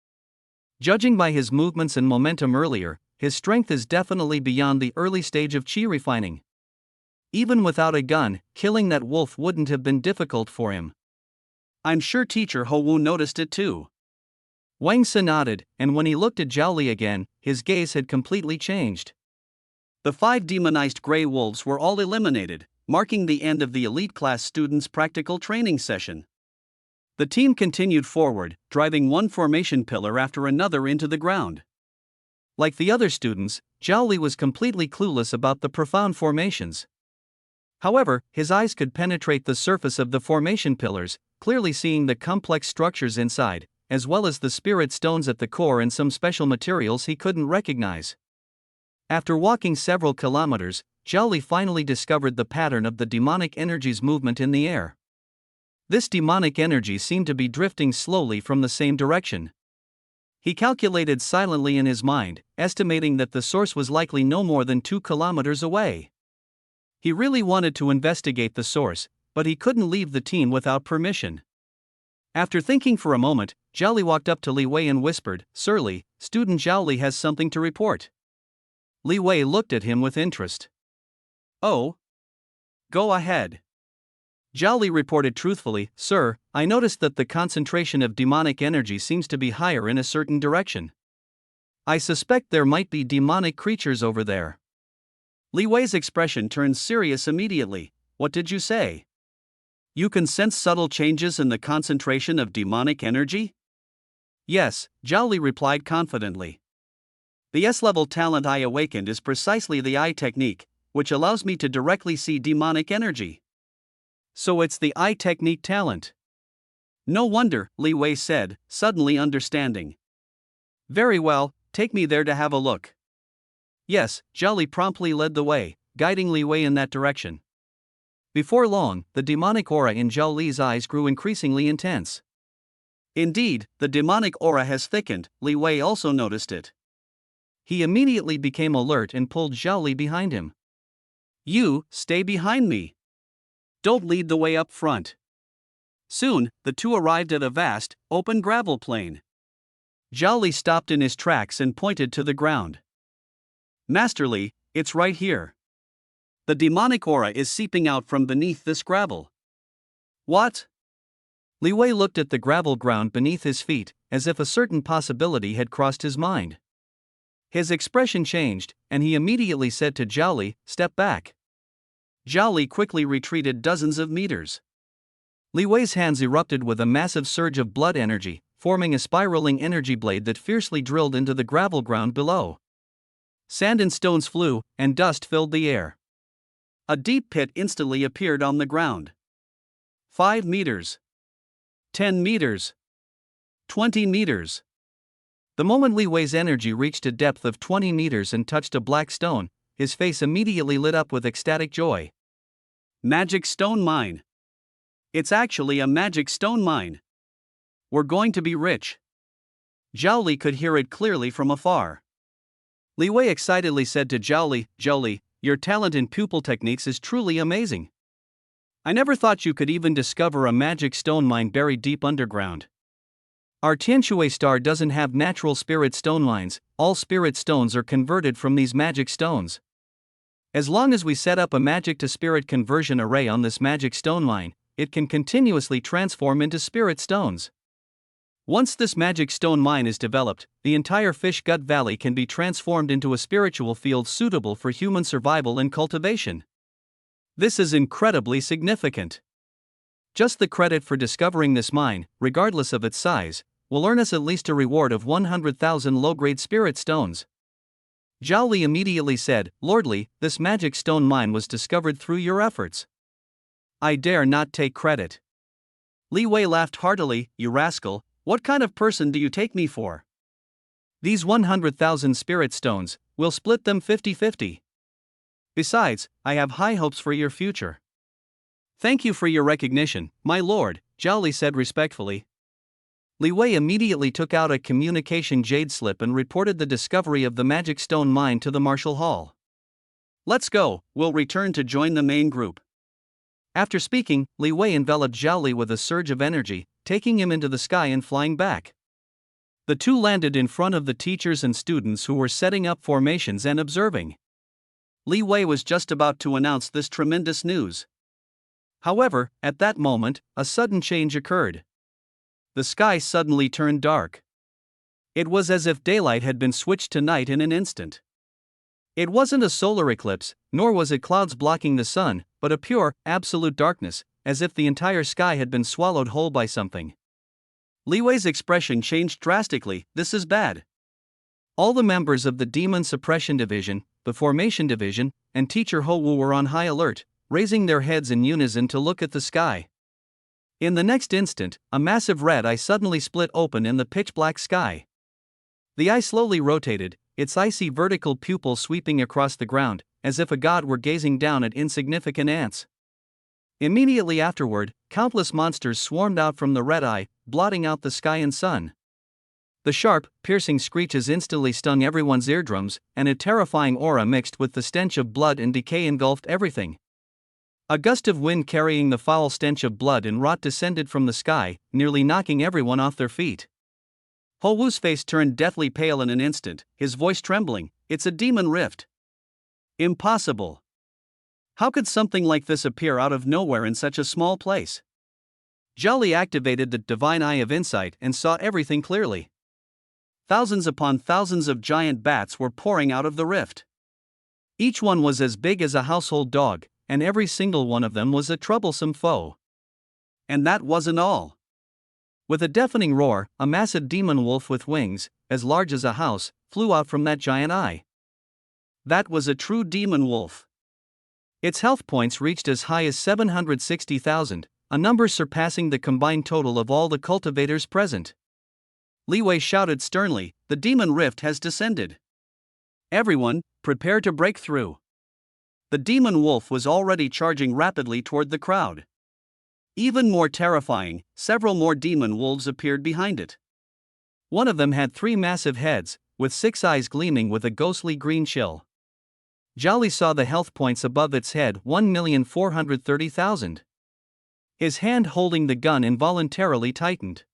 Judging by his movements and momentum earlier, his strength is definitely beyond the early stage of chi refining. Even without a gun, killing that wolf wouldn't have been difficult for him. I'm sure teacher Ho Wu noticed it too. Wang Su nodded, and when he looked at Zhao Li again, his gaze had completely changed. The 5 demonized gray wolves were all eliminated, marking the end of the elite class students' practical training session. The team continued forward, driving one formation pillar after another into the ground. Like the other students, Zhao Li was completely clueless about the profound formations. However, his eyes could penetrate the surface of the formation pillars, clearly seeing the complex structures inside, as well as the spirit stones at the core and some special materials he couldn't recognize. After walking several kilometers, Zhao Li finally discovered the pattern of the demonic energy's movement in the air. This demonic energy seemed to be drifting slowly from the same direction. He calculated silently in his mind, estimating that the source was likely no more than 2 kilometers away. He really wanted to investigate the source, but he couldn't leave the team without permission. After thinking for a moment, Zhao Li walked up to Li Wei and whispered, Sir Li, student Zhao Li has something to report. Li Wei looked at him with interest. Oh? Go ahead. Zhao Li reported truthfully, Sir, I noticed that the concentration of demonic energy seems to be higher in a certain direction. I suspect there might be demonic creatures over there. Li Wei's expression turned serious immediately. What did you say? You can sense subtle changes in the concentration of demonic energy? Yes, Zhao Li replied confidently. The S-level talent I awakened is precisely the eye technique, which allows me to directly see demonic energy. So it's the eye technique talent. No wonder, Li Wei said, suddenly understanding. Very well, take me there to have a look. Yes, Zhao Li promptly led the way, guiding Li Wei in that direction. Before long, the demonic aura in Zhao Li's eyes grew increasingly intense. Indeed, the demonic aura has thickened, Li Wei also noticed it. He immediately became alert and pulled Zhao Li behind him. You, stay behind me. Don't lead the way up front. Soon, the two arrived at a vast, open gravel plain. Zhao Li stopped in his tracks and pointed to the ground. Master Li, it's right here. The demonic aura is seeping out from beneath this gravel. What? Li Wei looked at the gravel ground beneath his feet, as if a certain possibility had crossed his mind. His expression changed, and he immediately said to Zhao Li, "Step back." Zhao Li quickly retreated dozens of meters. Li Wei's hands erupted with a massive surge of blood energy, forming a spiraling energy blade that fiercely drilled into the gravel ground below. Sand and stones flew, and dust filled the air. A deep pit instantly appeared on the ground. 5 meters. 10 meters. 20 meters. The moment Li Wei's energy reached a depth of 20 meters and touched a black stone, his face immediately lit up with ecstatic joy. Magic stone mine. It's actually a magic stone mine. We're going to be rich. Zhao Li could hear it clearly from afar. Li Wei excitedly said to Zhao Li, your talent in pupil techniques is truly amazing. I never thought you could even discover a magic stone mine buried deep underground. Our Tianshui star doesn't have natural spirit stone mines, all spirit stones are converted from these magic stones. As long as we set up a magic to spirit conversion array on this magic stone mine, it can continuously transform into spirit stones. Once this magic stone mine is developed, the entire Fish Gut Valley can be transformed into a spiritual field suitable for human survival and cultivation. This is incredibly significant. Just the credit for discovering this mine, regardless of its size, will earn us at least a reward of 100,000 low-grade spirit stones. Zhao Li immediately said, Lord Li, this magic stone mine was discovered through your efforts. I dare not take credit. Li Wei laughed heartily, you rascal, what kind of person do you take me for? These 100,000 spirit stones, we'll split them 50-50. Besides, I have high hopes for your future. Thank you for your recognition, my lord, Zhao Li said respectfully. Li Wei immediately took out a communication jade slip and reported the discovery of the magic stone mine to the Marshal Hall. Let's go, we'll return to join the main group. After speaking, Li Wei enveloped Zhao Li with a surge of energy, taking him into the sky and flying back. The two landed in front of the teachers and students who were setting up formations and observing. Li Wei was just about to announce this tremendous news. However, at that moment, a sudden change occurred. The sky suddenly turned dark. It was as if daylight had been switched to night in an instant. It wasn't a solar eclipse, nor was it clouds blocking the sun, but a pure, absolute darkness, as if the entire sky had been swallowed whole by something. Li Wei's expression changed drastically, this is bad. All the members of the Demon Suppression Division, the Formation Division, and Teacher Ho Wu were on high alert, raising their heads in unison to look at the sky. In the next instant, a massive red eye suddenly split open in the pitch-black sky. The eye slowly rotated, its icy vertical pupil sweeping across the ground, as if a god were gazing down at insignificant ants. Immediately afterward, countless monsters swarmed out from the red eye, blotting out the sky and sun. The sharp, piercing screeches instantly stung everyone's eardrums, and a terrifying aura mixed with the stench of blood and decay engulfed everything. A gust of wind carrying the foul stench of blood and rot descended from the sky, nearly knocking everyone off their feet. Ho Wu's face turned deathly pale in an instant, his voice trembling, it's a demon rift. Impossible. How could something like this appear out of nowhere in such a small place? Zhao Li activated the divine eye of insight and saw everything clearly. Thousands upon thousands of giant bats were pouring out of the rift. Each one was as big as a household dog, and every single one of them was a troublesome foe. And that wasn't all. With a deafening roar, a massive demon wolf with wings, as large as a house, flew out from that giant eye. That was a true demon wolf. Its health points reached as high as 760,000, a number surpassing the combined total of all the cultivators present. Li Wei shouted sternly, the demon rift has descended. Everyone, prepare to break through. The demon wolf was already charging rapidly toward the crowd. Even more terrifying, several more demon wolves appeared behind it. One of them had 3 massive heads, with 6 eyes gleaming with a ghostly green chill. Zhao Li saw the health points above its head, 1,430,000. His hand holding the gun involuntarily tightened.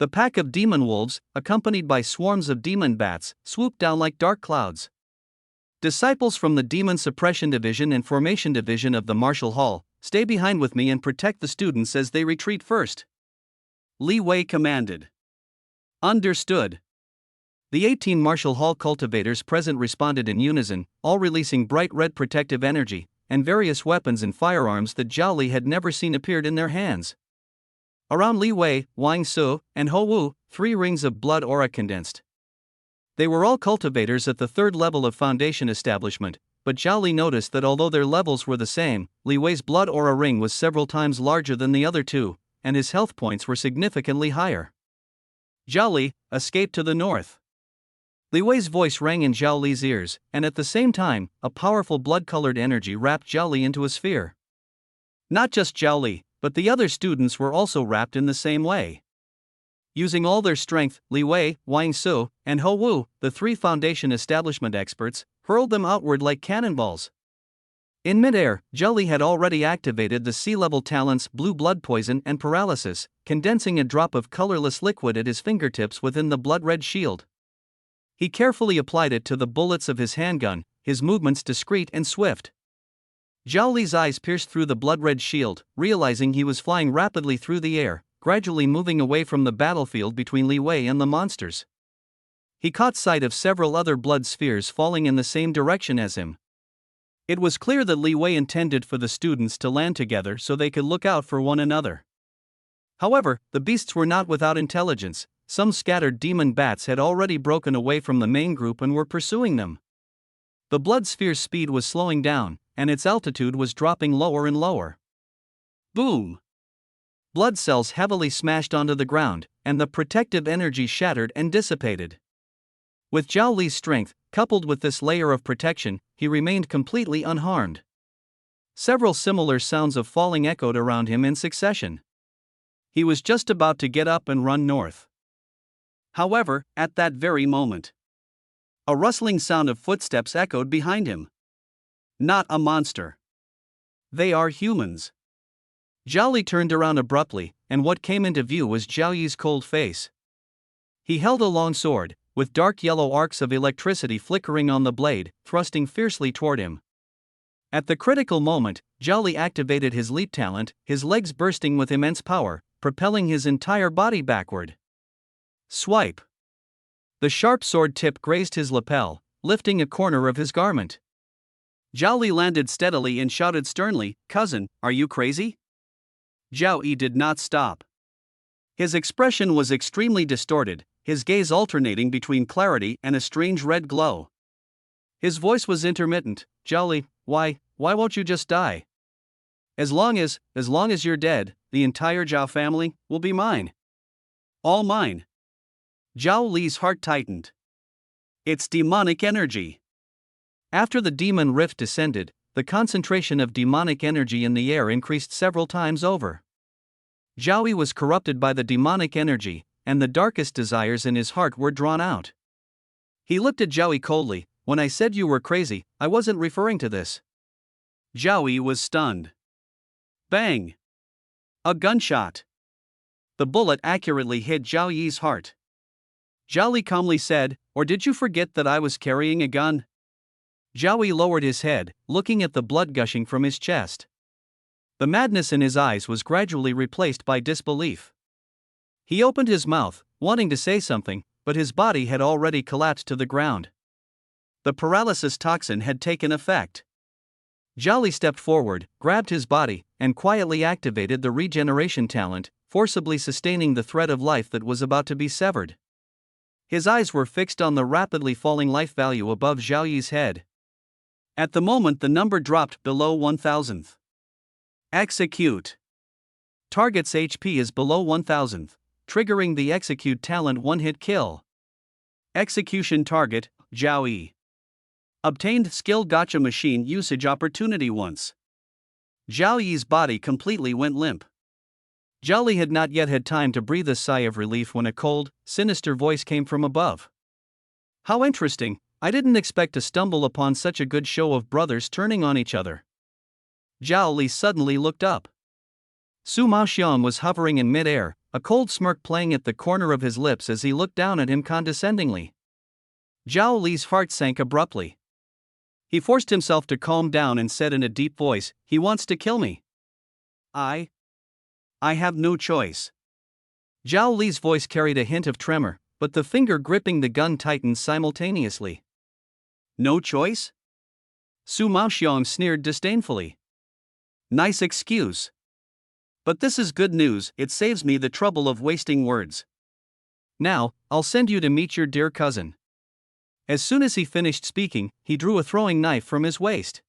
The pack of demon wolves, accompanied by swarms of demon bats, swooped down like dark clouds. Disciples from the Demon Suppression Division and Formation Division of the Martial Hall, stay behind with me and protect the students as they retreat first. Li Wei commanded. Understood. The 18 Martial Hall cultivators present responded in unison, all releasing bright red protective energy, and various weapons and firearms that Zhao Li had never seen appeared in their hands. Around Li Wei, Wang Su, and Ho Wu, 3 rings of blood aura condensed. They were all cultivators at the 3rd level of Foundation establishment, but Zhao Li noticed that although their levels were the same, Li Wei's blood aura ring was several times larger than the other 2, and his health points were significantly higher. Zhao Li, escape to the north. Li Wei's voice rang in Zhao Li's ears, and at the same time, a powerful blood-colored energy wrapped Zhao Li into a sphere. Not just Zhao Li, but the other students were also wrapped in the same way. Using all their strength, Li Wei, Wang Su, and Ho Wu, the 3 Foundation establishment experts, hurled them outward like cannonballs. In midair, Zhao Li had already activated the sea-level talents Blue Blood Poison and Paralysis, condensing a drop of colorless liquid at his fingertips within the blood-red shield. He carefully applied it to the bullets of his handgun, his movements discreet and swift. Zhao Li's eyes pierced through the blood-red shield, realizing he was flying rapidly through the air, gradually moving away from the battlefield between Li Wei and the monsters. He caught sight of several other blood spheres falling in the same direction as him. It was clear that Li Wei intended for the students to land together so they could look out for one another. However, the beasts were not without intelligence. Some scattered demon bats had already broken away from the main group and were pursuing them. The blood sphere's speed was slowing down, and its altitude was dropping lower and lower. Boom! Blood cells heavily smashed onto the ground, and the protective energy shattered and dissipated. With Zhao Li's strength, coupled with this layer of protection, he remained completely unharmed. Several similar sounds of falling echoed around him in succession. He was just about to get up and run north. However, at that very moment, a rustling sound of footsteps echoed behind him. Not a monster. They are humans. Zhao Li turned around abruptly, and what came into view was Zhao Yi's cold face. He held a long sword, with dark yellow arcs of electricity flickering on the blade, thrusting fiercely toward him. At the critical moment, Zhao Li activated his leap talent, his legs bursting with immense power, propelling his entire body backward. Swipe. The sharp sword tip grazed his lapel, lifting a corner of his garment. Zhao Li landed steadily and shouted sternly, "Cousin, are you crazy?" Zhao Yi did not stop. His expression was extremely distorted, his gaze alternating between clarity and a strange red glow. His voice was intermittent. "Zhao Li, why won't you just die? As long as you're dead, the entire Zhao family will be mine. All mine." Zhao Li's heart tightened. It's demonic energy. After the demon rift descended, the concentration of demonic energy in the air increased several times over. Zhao Li was corrupted by the demonic energy, and the darkest desires in his heart were drawn out. He looked at Zhao Li coldly. "When I said you were crazy, I wasn't referring to this." Zhao Li was stunned. Bang! A gunshot. The bullet accurately hit Zhao Yi's heart. Zhao Li calmly said, "Or did you forget that I was carrying a gun?" Zhao Li lowered his head, looking at the blood gushing from his chest. The madness in his eyes was gradually replaced by disbelief. He opened his mouth, wanting to say something, but his body had already collapsed to the ground. The paralysis toxin had taken effect. Zhao Li stepped forward, grabbed his body, and quietly activated the regeneration talent, forcibly sustaining the thread of life that was about to be severed. His eyes were fixed on the rapidly falling life value above Zhao Yi's head. At the moment, the number dropped below 1,000th. Execute. Target's HP is below 1,000th, triggering the execute talent one-hit kill. Execution target, Zhao Yi. Obtained skill gotcha machine usage opportunity once. Zhao Yi's body completely went limp. Zhao Li had not yet had time to breathe a sigh of relief when a cold, sinister voice came from above. "How interesting, I didn't expect to stumble upon such a good show of brothers turning on each other." Zhao Li suddenly looked up. Su Maoxiong was hovering in mid-air, a cold smirk playing at the corner of his lips as he looked down at him condescendingly. Zhao Li's heart sank abruptly. He forced himself to calm down and said in a deep voice, "He wants to kill me. I have no choice." Zhao Li's voice carried a hint of tremor, but the finger gripping the gun tightened simultaneously. "No choice?" Su Maoxiong sneered disdainfully. "Nice excuse. But this is good news, it saves me the trouble of wasting words. Now, I'll send you to meet your dear cousin." As soon as he finished speaking, he drew a throwing knife from his waist.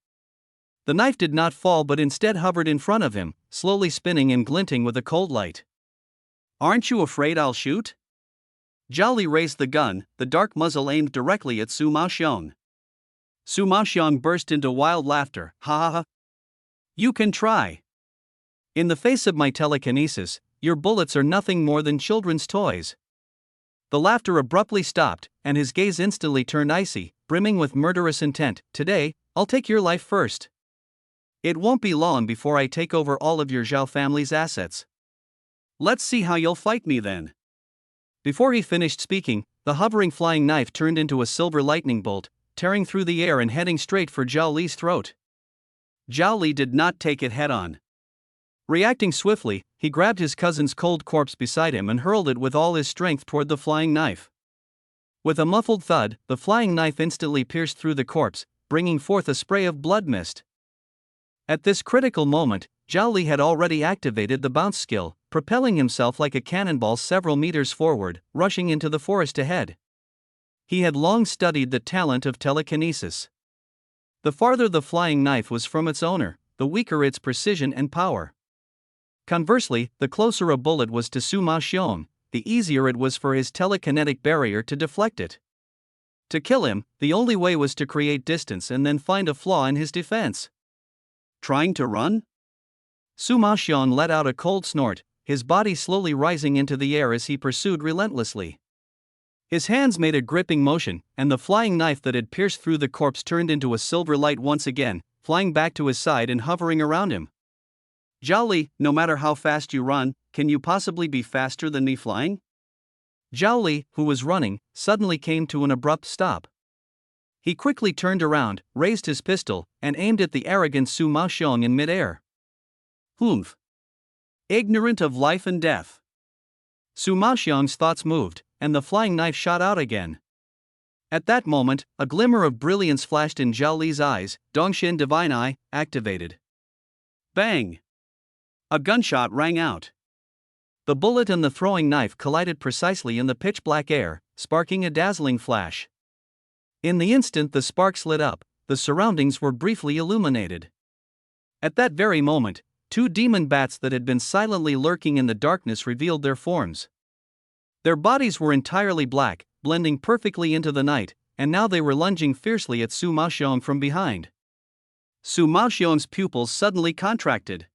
The knife did not fall but instead hovered in front of him, slowly spinning and glinting with a cold light. "Aren't you afraid I'll shoot?" Zhao Li raised the gun, the dark muzzle aimed directly at Su Maoxiong. Su Maoxiong burst into wild laughter. "Ha ha ha. You can try. In the face of my telekinesis, your bullets are nothing more than children's toys." The laughter abruptly stopped, and his gaze instantly turned icy, brimming with murderous intent. "Today, I'll take your life first. It won't be long before I take over all of your Zhao family's assets. Let's see how you'll fight me then." Before he finished speaking, the hovering flying knife turned into a silver lightning bolt, tearing through the air and heading straight for Zhao Li's throat. Zhao Li did not take it head on. Reacting swiftly, he grabbed his cousin's cold corpse beside him and hurled it with all his strength toward the flying knife. With a muffled thud, the flying knife instantly pierced through the corpse, bringing forth a spray of blood mist. At this critical moment, Zhao Li had already activated the bounce skill, propelling himself like a cannonball several meters forward, rushing into the forest ahead. He had long studied the talent of telekinesis. The farther the flying knife was from its owner, the weaker its precision and power. Conversely, the closer a bullet was to Su Maoxiong, the easier it was for his telekinetic barrier to deflect it. To kill him, the only way was to create distance and then find a flaw in his defense. "Trying to run?" Su Maoxiong let out a cold snort, his body slowly rising into the air as he pursued relentlessly. His hands made a gripping motion, and the flying knife that had pierced through the corpse turned into a silver light once again, flying back to his side and hovering around him. "Zhao Li, no matter how fast you run, can you possibly be faster than me flying?" Zhao Li, who was running, suddenly came to an abrupt stop. He quickly turned around, raised his pistol, and aimed at the arrogant Su Maoxiong in midair. "Humph. Ignorant of life and death." Su Maoxiong's thoughts moved, and the flying knife shot out again. At that moment, a glimmer of brilliance flashed in Zhao Li's eyes. Dongxian Divine Eye, activated. Bang! A gunshot rang out. The bullet and the throwing knife collided precisely in the pitch-black air, sparking a dazzling flash. In the instant the sparks lit up, the surroundings were briefly illuminated. At that very moment, two demon bats that had been silently lurking in the darkness revealed their forms. Their bodies were entirely black, blending perfectly into the night, and now they were lunging fiercely at Su Maoxiong from behind. Su Maoxiong's pupils suddenly contracted.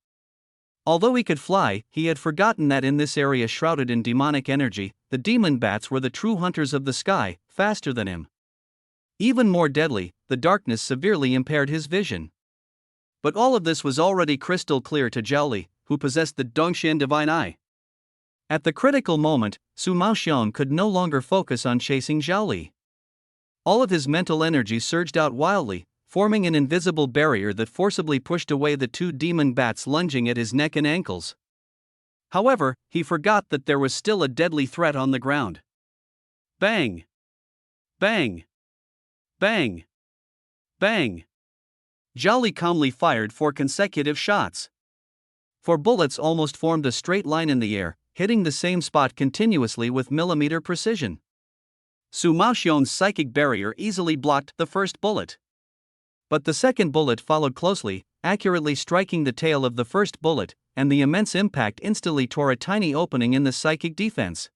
Although he could fly, he had forgotten that in this area shrouded in demonic energy, the demon bats were the true hunters of the sky, faster than him. Even more deadly, the darkness severely impaired his vision. But all of this was already crystal clear to Zhao Li, who possessed the Dongxian Divine Eye. At the critical moment, Su Maoxiong could no longer focus on chasing Zhao Li. All of his mental energy surged out wildly, forming an invisible barrier that forcibly pushed away the two demon bats lunging at his neck and ankles. However, he forgot that there was still a deadly threat on the ground. Bang! Bang! Bang! Bang! Zhao Li calmly fired 4 consecutive shots. 4 bullets almost formed a straight line in the air, hitting the same spot continuously with millimeter precision. Su Maoxiong's psychic barrier easily blocked the first bullet. But the second bullet followed closely, accurately striking the tail of the first bullet, and the immense impact instantly tore a tiny opening in the psychic defense.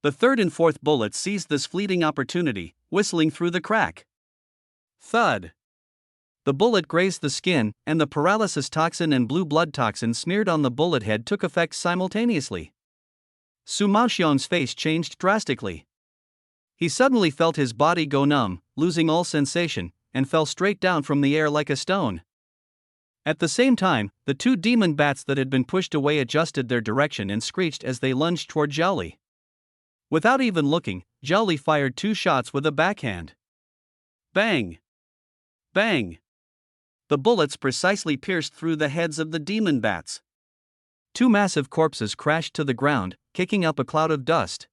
The third and fourth bullets seized this fleeting opportunity, whistling through the crack. Thud! The bullet grazed the skin, and the paralysis toxin and blue blood toxin smeared on the bullet head took effect simultaneously. Su Maoxiong's face changed drastically. He suddenly felt his body go numb, losing all sensation, and fell straight down from the air like a stone. At the same time, the two demon bats that had been pushed away adjusted their direction and screeched as they lunged toward Zhao Li. Without even looking, Zhao Li fired 2 shots with a backhand. Bang! Bang! The bullets precisely pierced through the heads of the demon bats. Two massive corpses crashed to the ground, kicking up a cloud of dust.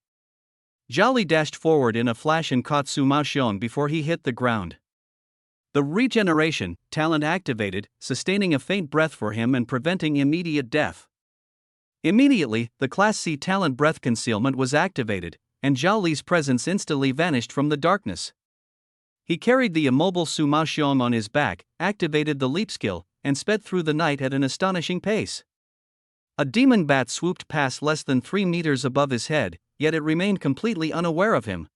Zhao Li dashed forward in a flash and caught Su Maoxiong before he hit the ground. The regeneration talent activated, sustaining a faint breath for him and preventing immediate death. Immediately, the Class C talent breath concealment was activated, and Zhao Li's presence instantly vanished from the darkness. He carried the immobile Su Maoxiong on his back, activated the leap skill, and sped through the night at an astonishing pace. A demon bat swooped past less than 3 meters above his head, yet it remained completely unaware of him.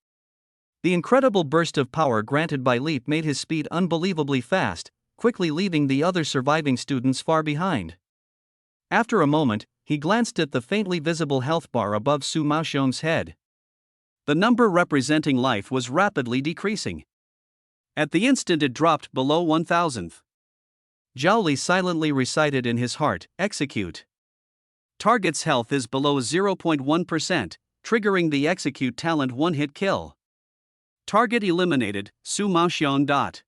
The incredible burst of power granted by leap made his speed unbelievably fast, quickly leaving the other surviving students far behind. After a moment, he glanced at the faintly visible health bar above Su Maoxiong's head. The number representing life was rapidly decreasing. At the instant it dropped below 1,000th. Zhao Li silently recited in his heart, "Execute." Target's health is below 0.1%, triggering the execute talent one-hit kill. Target eliminated, Su Maoxiong.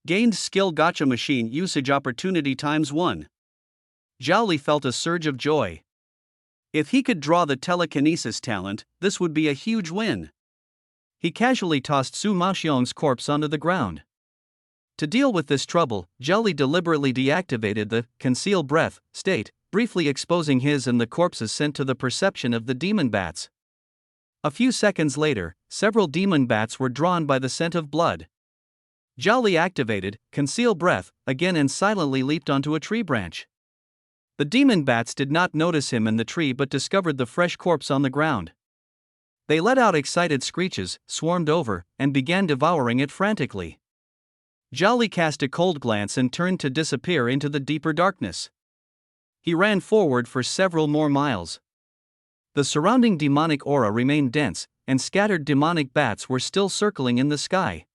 Gained skill gacha machine usage opportunity ×1. Zhao Li felt a surge of joy. If he could draw the telekinesis talent, this would be a huge win. He casually tossed Su Maoxiong's corpse onto the ground. To deal with this trouble, Zhao Li deliberately deactivated the conceal breath state, briefly exposing his and the corpse's scent to the perception of the demon bats. A few seconds later, several demon bats were drawn by the scent of blood. Zhao Li activated conceal breath again and silently leaped onto a tree branch. The demon bats did not notice him in the tree but discovered the fresh corpse on the ground. They let out excited screeches, swarmed over, and began devouring it frantically. Zhao Li cast a cold glance and turned to disappear into the deeper darkness. He ran forward for several more miles. The surrounding demonic aura remained dense, and scattered demonic bats were still circling in the sky.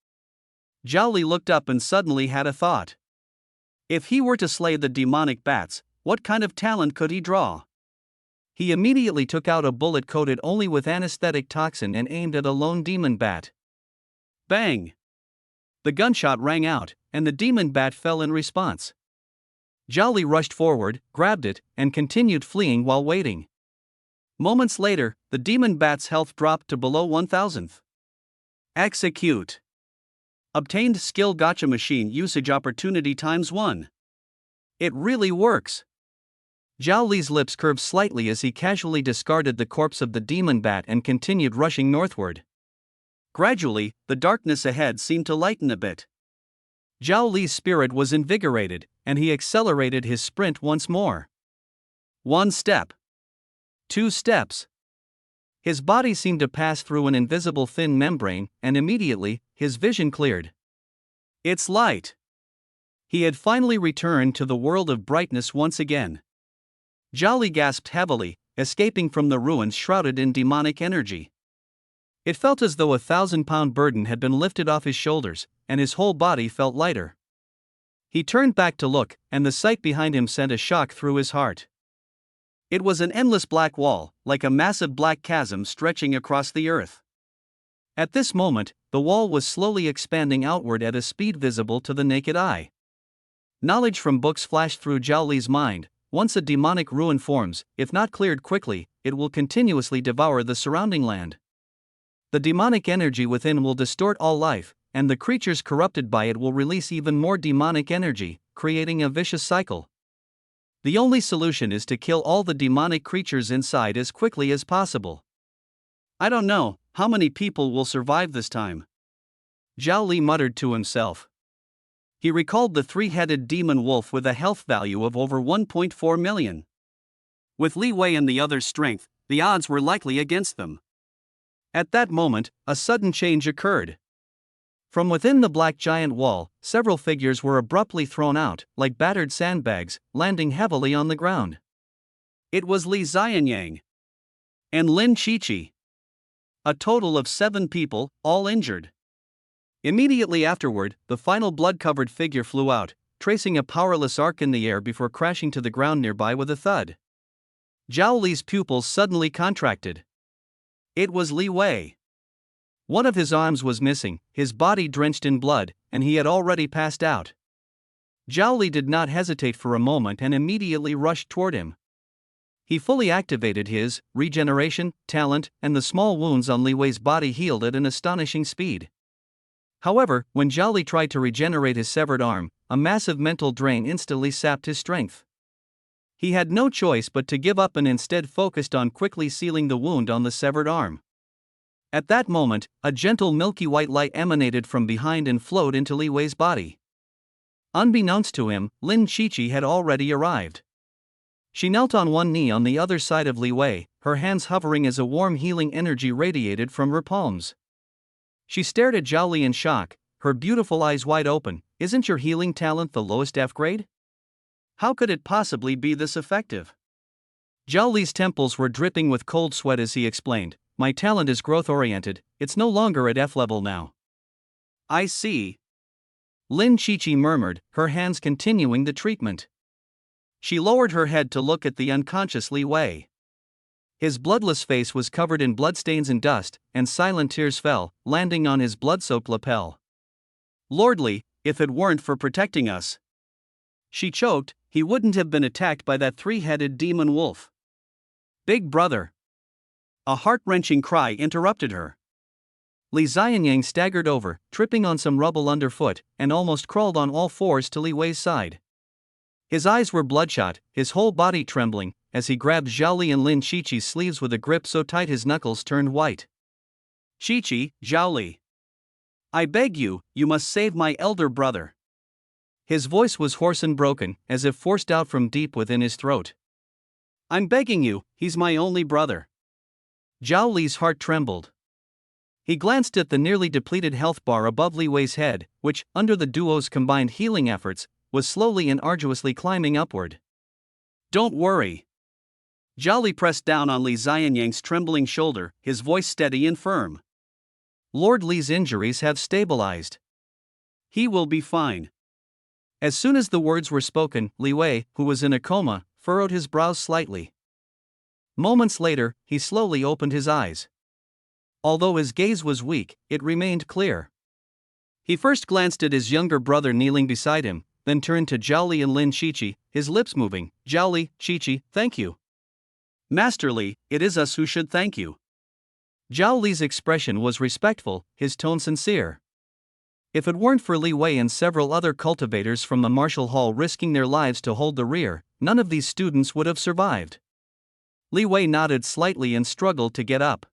Zhao Li looked up and suddenly had a thought. If he were to slay the demonic bats, what kind of talent could he draw? He immediately took out a bullet coated only with anesthetic toxin and aimed at a lone demon bat. Bang! The gunshot rang out, and the demon bat fell in response. Zhao Li rushed forward, grabbed it, and continued fleeing while waiting. Moments later, the demon bat's health dropped to below 1,000th. Execute. Obtained skill gacha machine usage opportunity ×1. It really works. Zhao Li's lips curved slightly as he casually discarded the corpse of the demon bat and continued rushing northward. Gradually, the darkness ahead seemed to lighten a bit. Zhao Li's spirit was invigorated, and he accelerated his sprint once more. 1 step. 2 steps. His body seemed to pass through an invisible thin membrane, and immediately, his vision cleared. It's light. He had finally returned to the world of brightness once again. Zhao Li gasped heavily, escaping from the ruins shrouded in demonic energy. It felt as though a 1,000-pound burden had been lifted off his shoulders, and his whole body felt lighter. He turned back to look, and the sight behind him sent a shock through his heart. It was an endless black wall, like a massive black chasm stretching across the earth. At this moment, the wall was slowly expanding outward at a speed visible to the naked eye. Knowledge from books flashed through Zhao Li's mind. Once a demonic ruin forms, if not cleared quickly, it will continuously devour the surrounding land. The demonic energy within will distort all life, and the creatures corrupted by it will release even more demonic energy, creating a vicious cycle. The only solution is to kill all the demonic creatures inside as quickly as possible. I don't know how many people will survive this time. Zhao Li muttered to himself. He recalled the 3-headed demon wolf with a health value of over 1.4 million. With Li Wei and the others' strength, the odds were likely against them. At that moment, a sudden change occurred. From within the black giant wall, several figures were abruptly thrown out, like battered sandbags, landing heavily on the ground. It was Li Xianyang and Lin Qiqi. A total of 7 people, all injured. Immediately afterward, the final blood-covered figure flew out, tracing a powerless arc in the air before crashing to the ground nearby with a thud. Zhao Li's pupils suddenly contracted. It was Li Wei. One of his arms was missing, his body drenched in blood, and he had already passed out. Zhao Li did not hesitate for a moment and immediately rushed toward him. He fully activated his regeneration talent, and the small wounds on Li Wei's body healed at an astonishing speed. However, when Zhao Li tried to regenerate his severed arm, a massive mental drain instantly sapped his strength. He had no choice but to give up and instead focused on quickly sealing the wound on the severed arm. At that moment, a gentle milky white light emanated from behind and flowed into Li Wei's body. Unbeknownst to him, Lin Qiqi had already arrived. She knelt on one knee on the other side of Li Wei, her hands hovering as a warm healing energy radiated from her palms. She stared at Zhao Li in shock, her beautiful eyes wide open. Isn't your healing talent the lowest F grade? How could it possibly be this effective? Zhao Li's temples were dripping with cold sweat as he explained, my talent is growth-oriented, it's no longer at F level now. I see. Lin Qiqi murmured, her hands continuing the treatment. She lowered her head to look at the unconscious Li Wei. His bloodless face was covered in bloodstains and dust, and silent tears fell, landing on his blood-soaked lapel. Lord Li, if it weren't for protecting us, she choked, he wouldn't have been attacked by that three-headed demon wolf. Big brother. A heart-wrenching cry interrupted her. Li Xianyang staggered over, tripping on some rubble underfoot, and almost crawled on all fours to Li Wei's side. His eyes were bloodshot, his whole body trembling, as he grabbed Zhao Li and Lin Qiqi's sleeves with a grip so tight his knuckles turned white. Qiqi, Zhao Li. I beg you, you must save my elder brother. His voice was hoarse and broken, as if forced out from deep within his throat. I'm begging you, he's my only brother. Zhao Li's heart trembled. He glanced at the nearly depleted health bar above Li Wei's head, which, under the duo's combined healing efforts, was slowly and arduously climbing upward. Don't worry. Zhao Li pressed down on Li Xianyang's trembling shoulder, his voice steady and firm. Lord Li's injuries have stabilized. He will be fine. As soon as the words were spoken, Li Wei, who was in a coma, furrowed his brows slightly. Moments later, he slowly opened his eyes. Although his gaze was weak, it remained clear. He first glanced at his younger brother kneeling beside him, then turned to Zhao Li and Lin Qiqi, his lips moving. Zhao Li, Qiqi, thank you. Master Li, it is us who should thank you. Zhao Li's expression was respectful, his tone sincere. If it weren't for Li Wei and several other cultivators from the martial hall risking their lives to hold the rear, none of these students would have survived. Li Wei nodded slightly and struggled to get up.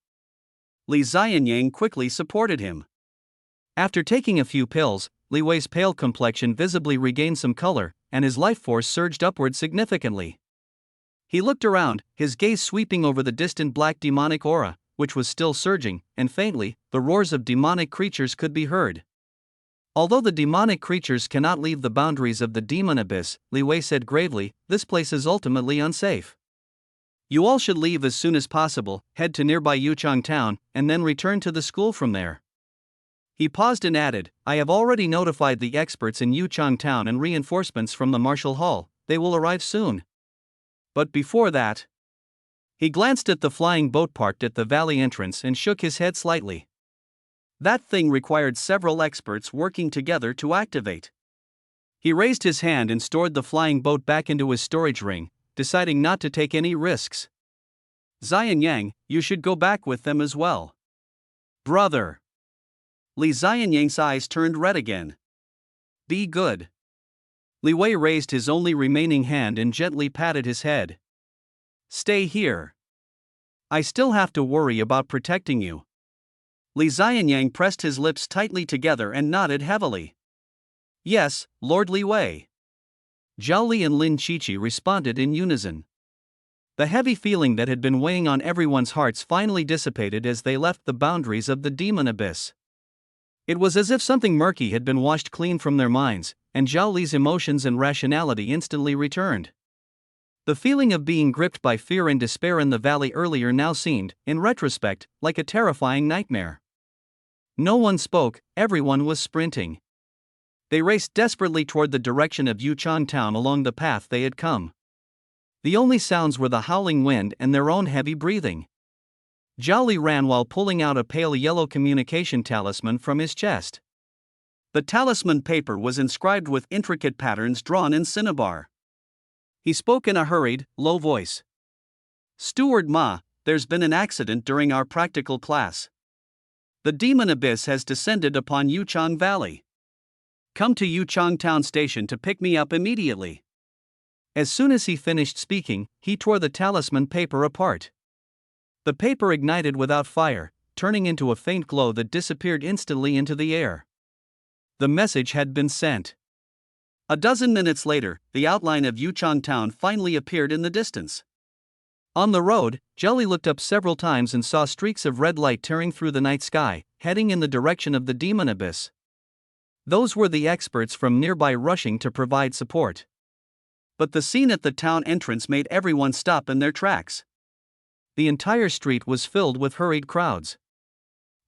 Li Xianyang quickly supported him. After taking a few pills, Li Wei's pale complexion visibly regained some color, and his life force surged upward significantly. He looked around, his gaze sweeping over the distant black demonic aura, which was still surging, and faintly, the roars of demonic creatures could be heard. Although the demonic creatures cannot leave the boundaries of the demon abyss, Li Wei said gravely, this place is ultimately unsafe. You all should leave as soon as possible, head to nearby Yuchang town, and then return to the school from there. He paused and added, I have already notified the experts in Yuchang town and reinforcements from the martial hall, they will arrive soon. But before that, he glanced at the flying boat parked at the valley entrance and shook his head slightly. That thing required several experts working together to activate. He raised his hand and stored the flying boat back into his storage ring, deciding not to take any risks. Xianyang, you should go back with them as well. Brother. Li Xianyang's eyes turned red again. Be good. Li Wei raised his only remaining hand and gently patted his head. Stay here. I still have to worry about protecting you. Li Xianyang pressed his lips tightly together and nodded heavily. Yes, Lord Li Wei. Zhao Li and Lin Qiqi responded in unison. The heavy feeling that had been weighing on everyone's hearts finally dissipated as they left the boundaries of the demon abyss. It was as if something murky had been washed clean from their minds, and Zhao Li's emotions and rationality instantly returned. The feeling of being gripped by fear and despair in the valley earlier now seemed, in retrospect, like a terrifying nightmare. No one spoke, everyone was sprinting. They raced desperately toward the direction of Yuchang town along the path they had come. The only sounds were the howling wind and their own heavy breathing. Zhao Li ran while pulling out a pale yellow communication talisman from his chest. The talisman paper was inscribed with intricate patterns drawn in cinnabar. He spoke in a hurried, low voice. "Steward Ma, there's been an accident during our practical class. The demon abyss has descended upon Yuchang Valley. Come to Yuchang Town Station to pick me up immediately." As soon as he finished speaking, he tore the talisman paper apart. The paper ignited without fire, turning into a faint glow that disappeared instantly into the air. The message had been sent. A dozen minutes later, the outline of Yuchang Town finally appeared in the distance. On the road, Zhao Li looked up several times and saw streaks of red light tearing through the night sky, heading in the direction of the demon abyss. Those were the experts from nearby rushing to provide support. But the scene at the town entrance made everyone stop in their tracks. The entire street was filled with hurried crowds.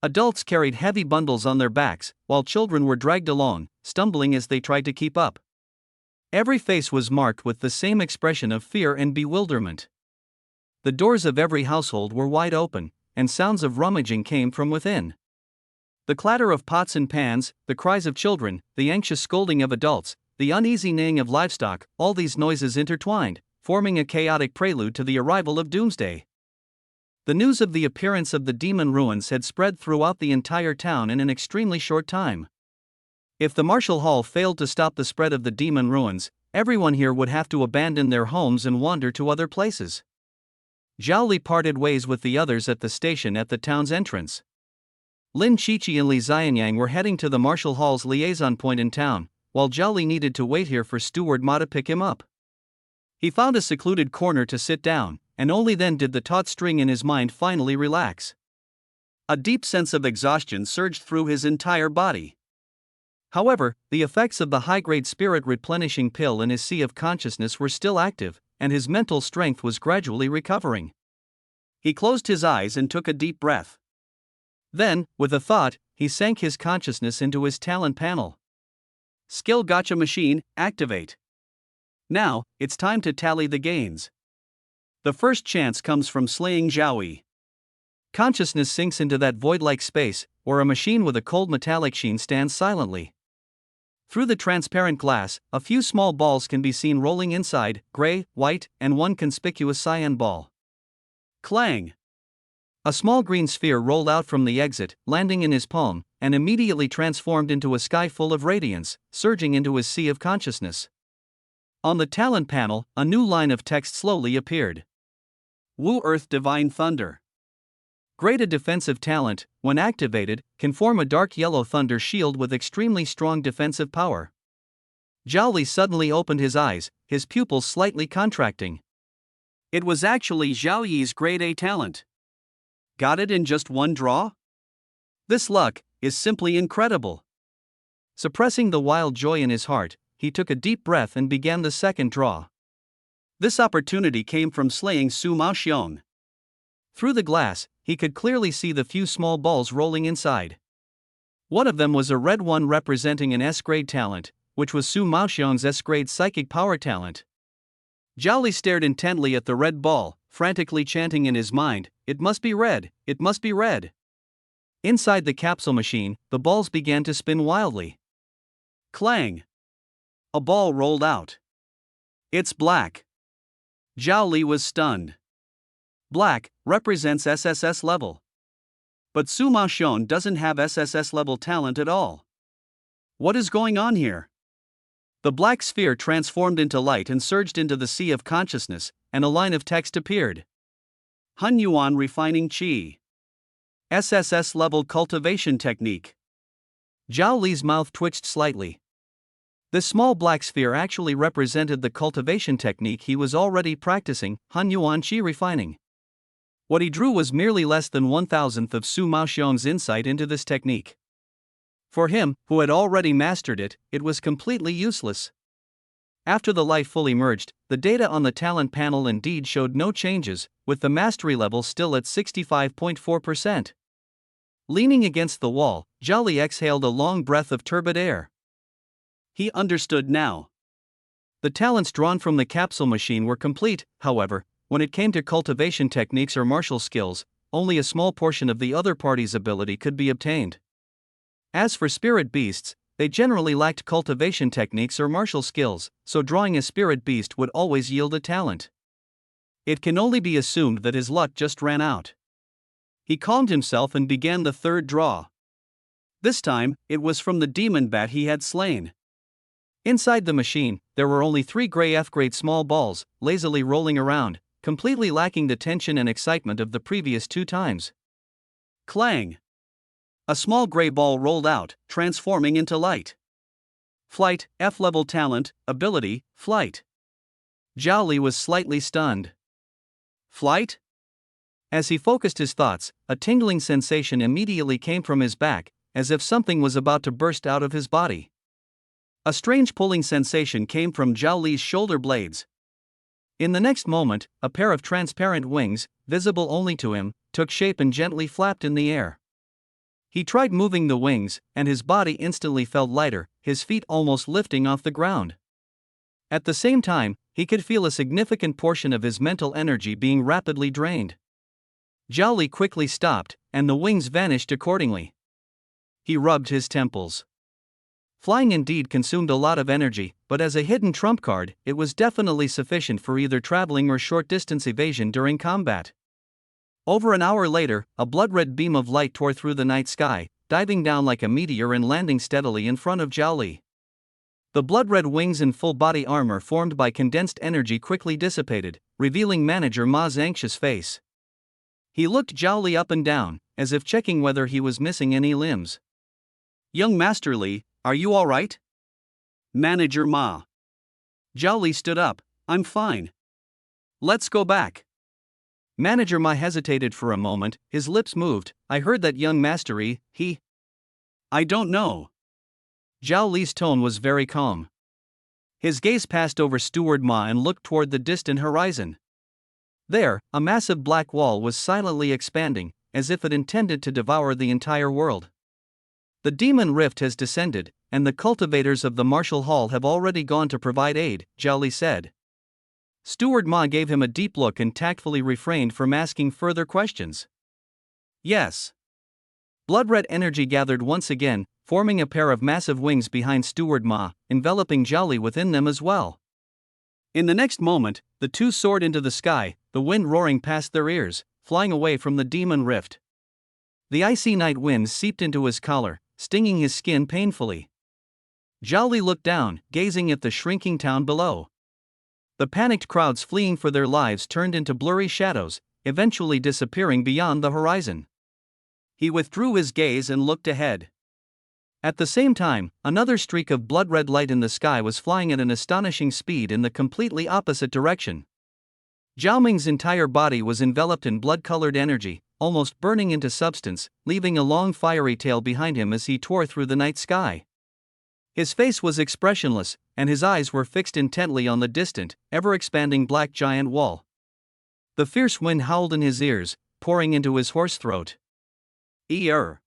Adults carried heavy bundles on their backs, while children were dragged along, stumbling as they tried to keep up. Every face was marked with the same expression of fear and bewilderment. The doors of every household were wide open, and sounds of rummaging came from within. The clatter of pots and pans, the cries of children, the anxious scolding of adults, the uneasy neighing of livestock, all these noises intertwined, forming a chaotic prelude to the arrival of doomsday. The news of the appearance of the demon ruins had spread throughout the entire town in an extremely short time. If the martial hall failed to stop the spread of the demon ruins, everyone here would have to abandon their homes and wander to other places. Zhao Li parted ways with the others at the station at the town's entrance. Lin Qiqi and Li Xianyang were heading to the martial hall's liaison point in town, while Zhao Li needed to wait here for Steward Ma to pick him up. He found a secluded corner to sit down, and only then did the taut string in his mind finally relax. A deep sense of exhaustion surged through his entire body. However, the effects of the high-grade spirit replenishing pill in his sea of consciousness were still active, and his mental strength was gradually recovering. He closed his eyes and took a deep breath. Then, with a thought, he sank his consciousness into his talent panel. Skill Gacha Machine, activate. Now, it's time to tally the gains. The first chance comes from slaying Zhao Li. Consciousness sinks into that void-like space, where a machine with a cold metallic sheen stands silently. Through the transparent glass, a few small balls can be seen rolling inside, gray, white, and one conspicuous cyan ball. Clang! A small green sphere rolled out from the exit, landing in his palm, and immediately transformed into a sky full of radiance, surging into his sea of consciousness. On the talent panel, a new line of text slowly appeared. Wu Earth Divine Thunder. Great. A defensive talent, when activated, can form a dark yellow thunder shield with extremely strong defensive power. Zhao Li suddenly opened his eyes, his pupils slightly contracting. It was actually Zhao Yi's grade A talent. Got it in just one draw? This luck is simply incredible. Suppressing the wild joy in his heart, he took a deep breath and began the second draw. This opportunity came from slaying Su Mao Xiong. Through the glass, he could clearly see the few small balls rolling inside. One of them was a red one representing an S-grade talent, which was Su Mao Xiong's S-grade psychic power talent. Zhao Li stared intently at the red ball, frantically chanting in his mind, "It must be red, it must be red." Inside the capsule machine, the balls began to spin wildly. Clang! A ball rolled out. It's black. Zhao Li was stunned. Black represents SSS level. But Su Mao Xiong doesn't have SSS level talent at all. What is going on here? The black sphere transformed into light and surged into the sea of consciousness, and a line of text appeared. Hun Yuan Refining Qi. SSS level cultivation technique. Zhao Li's mouth twitched slightly. This small black sphere actually represented the cultivation technique he was already practicing, Hun Yuan Qi Refining. What he drew was merely less than 1/1000th of Su Mao Xiong's insight into this technique. For him, who had already mastered it, it was completely useless. After the life fully merged, the data on the talent panel indeed showed no changes, with the mastery level still at 65.4%. Leaning against the wall, Zhao Li exhaled a long breath of turbid air. He understood now. The talents drawn from the capsule machine were complete, however, when it came to cultivation techniques or martial skills, only a small portion of the other party's ability could be obtained. As for spirit beasts, they generally lacked cultivation techniques or martial skills, so drawing a spirit beast would always yield a talent. It can only be assumed that his luck just ran out. He calmed himself and began the third draw. This time, it was from the demon bat he had slain. Inside the machine, there were only 3 gray F-grade small balls, lazily rolling around, completely lacking the tension and excitement of the previous 2 times. Clang! A small gray ball rolled out, transforming into light. Flight, F-level talent, ability, flight. Zhao Li was slightly stunned. Flight? As he focused his thoughts, a tingling sensation immediately came from his back, as if something was about to burst out of his body. A strange pulling sensation came from Zhao Li's shoulder blades. In the next moment, a pair of transparent wings, visible only to him, took shape and gently flapped in the air. He tried moving the wings, and his body instantly felt lighter, his feet almost lifting off the ground. At the same time, he could feel a significant portion of his mental energy being rapidly drained. Zhao Li quickly stopped, and the wings vanished accordingly. He rubbed his temples. Flying indeed consumed a lot of energy, but as a hidden trump card, it was definitely sufficient for either traveling or short-distance evasion during combat. Over an hour later, a blood-red beam of light tore through the night sky, diving down like a meteor and landing steadily in front of Zhao Li. The blood-red wings and full-body armor formed by condensed energy quickly dissipated, revealing Manager Ma's anxious face. He looked Zhao Li up and down, as if checking whether he was missing any limbs. "Young Master Li, are you all right?" Manager Ma. Zhao Li stood up. "I'm fine. Let's go back." Manager Ma hesitated for a moment, his lips moved. "I heard that young Master Yi, he..." "I don't know." Zhao Li's tone was very calm. His gaze passed over Steward Ma and looked toward the distant horizon. There, a massive black wall was silently expanding, as if it intended to devour the entire world. "The demon rift has descended, and the cultivators of the martial hall have already gone to provide aid," Zhao Li said. Steward Ma gave him a deep look and tactfully refrained from asking further questions. "Yes." Blood-red energy gathered once again, forming a pair of massive wings behind Steward Ma, enveloping Zhao Li within them as well. In the next moment, the two soared into the sky, the wind roaring past their ears, flying away from the demon rift. The icy night winds seeped into his collar, stinging his skin painfully. Zhao Li looked down, gazing at the shrinking town below. The panicked crowds fleeing for their lives turned into blurry shadows, eventually disappearing beyond the horizon. He withdrew his gaze and looked ahead. At the same time, another streak of blood-red light in the sky was flying at an astonishing speed in the completely opposite direction. Zhao Ming's entire body was enveloped in blood-colored energy, almost burning into substance, leaving a long fiery tail behind him as he tore through the night sky. His face was expressionless, and his eyes were fixed intently on the distant, ever-expanding black giant wall. The fierce wind howled in his ears, pouring into his hoarse throat. "Eer."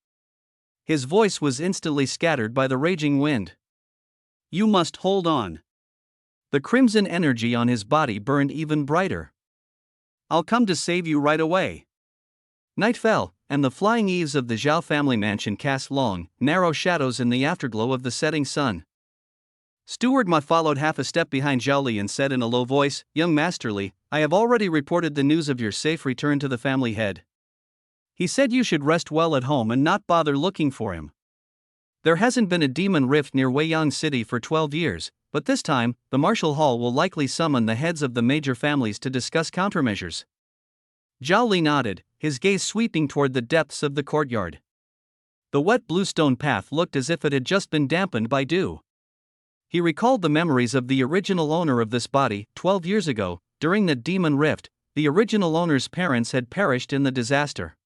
His voice was instantly scattered by the raging wind. "You must hold on." The crimson energy on his body burned even brighter. "I'll come to save you right away." Night fell, and the flying eaves of the Zhao family mansion cast long, narrow shadows in the afterglow of the setting sun. Steward Ma followed half a step behind Zhao Li and said in a low voice, "Young Master Li, I have already reported the news of your safe return to the family head. He said you should rest well at home and not bother looking for him. There hasn't been a demon rift near Weiyang City for 12 years, but this time, the martial hall will likely summon the heads of the major families to discuss countermeasures." Zhao Li nodded, his gaze sweeping toward the depths of the courtyard. The wet bluestone path looked as if it had just been dampened by dew. He recalled the memories of the original owner of this body. 12 years ago, during the demon rift, the original owner's parents had perished in the disaster.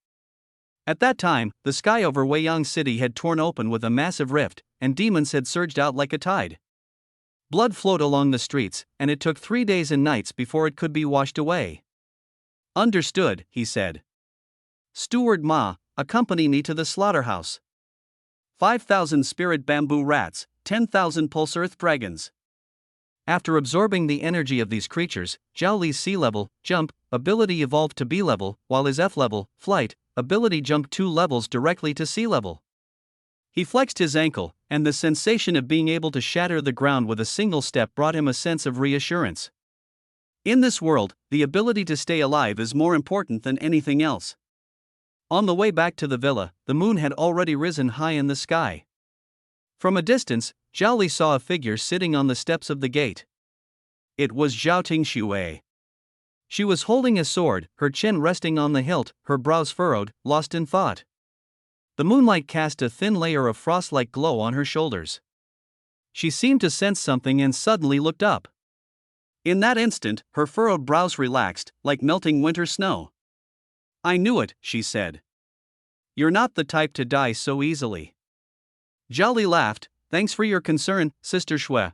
At that time, the sky over Weiyang City had torn open with a massive rift, and demons had surged out like a tide. Blood flowed along the streets, and it took 3 days and nights before it could be washed away. "Understood," he said. "Steward Ma, accompany me to the slaughterhouse. 5,000 spirit bamboo rats, 10,000 pulse earth dragons." After absorbing the energy of these creatures, Zhao Li's C-level, jump, ability evolved to B-level, while his F-level, flight, ability jumped 2 levels directly to C-level. He flexed his ankle, and the sensation of being able to shatter the ground with a single step brought him a sense of reassurance. In this world, the ability to stay alive is more important than anything else. On the way back to the villa, the moon had already risen high in the sky. From a distance, Zhao Li saw a figure sitting on the steps of the gate. It was Zhao Tingxue. She was holding a sword, her chin resting on the hilt, her brows furrowed, lost in thought. The moonlight cast a thin layer of frost-like glow on her shoulders. She seemed to sense something and suddenly looked up. In that instant, her furrowed brows relaxed, like melting winter snow. "I knew it," she said. "You're not the type to die so easily." Zhao Li laughed. "Thanks for your concern, Sister Shui.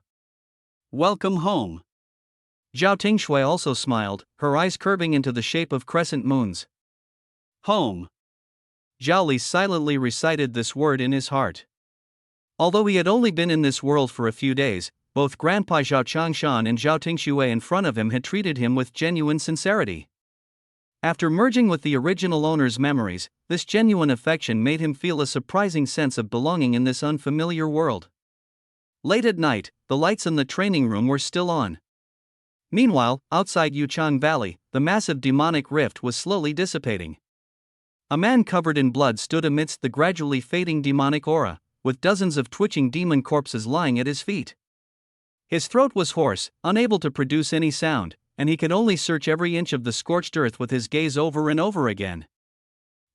Welcome home." Zhao Tingxue also smiled, her eyes curving into the shape of crescent moons. Home. Zhao Li silently recited this word in his heart. Although he had only been in this world for a few days, both Grandpa Zhao Changshan and Zhao Tingxue in front of him had treated him with genuine sincerity. After merging with the original owner's memories, this genuine affection made him feel a surprising sense of belonging in this unfamiliar world. Late at night, the lights in the training room were still on. Meanwhile, outside Yuchang Valley, the massive demonic rift was slowly dissipating. A man covered in blood stood amidst the gradually fading demonic aura, with dozens of twitching demon corpses lying at his feet. His throat was hoarse, unable to produce any sound, and he could only search every inch of the scorched earth with his gaze over and over again.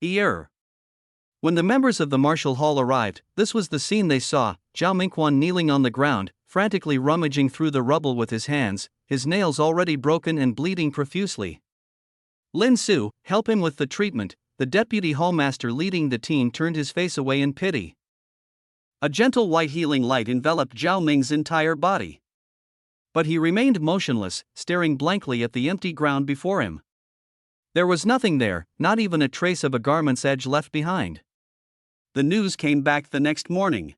Ear. When the members of the martial hall arrived, this was the scene they saw: Zhao Mingquan kneeling on the ground, frantically rummaging through the rubble with his hands, his nails already broken and bleeding profusely. Lin Su, help him with the treatment. The deputy hallmaster leading the team turned his face away in pity. A gentle white healing light enveloped Zhao Ming's entire body. But he remained motionless, staring blankly at the empty ground before him. There was nothing there, not even a trace of a garment's edge left behind. The news came back the next morning.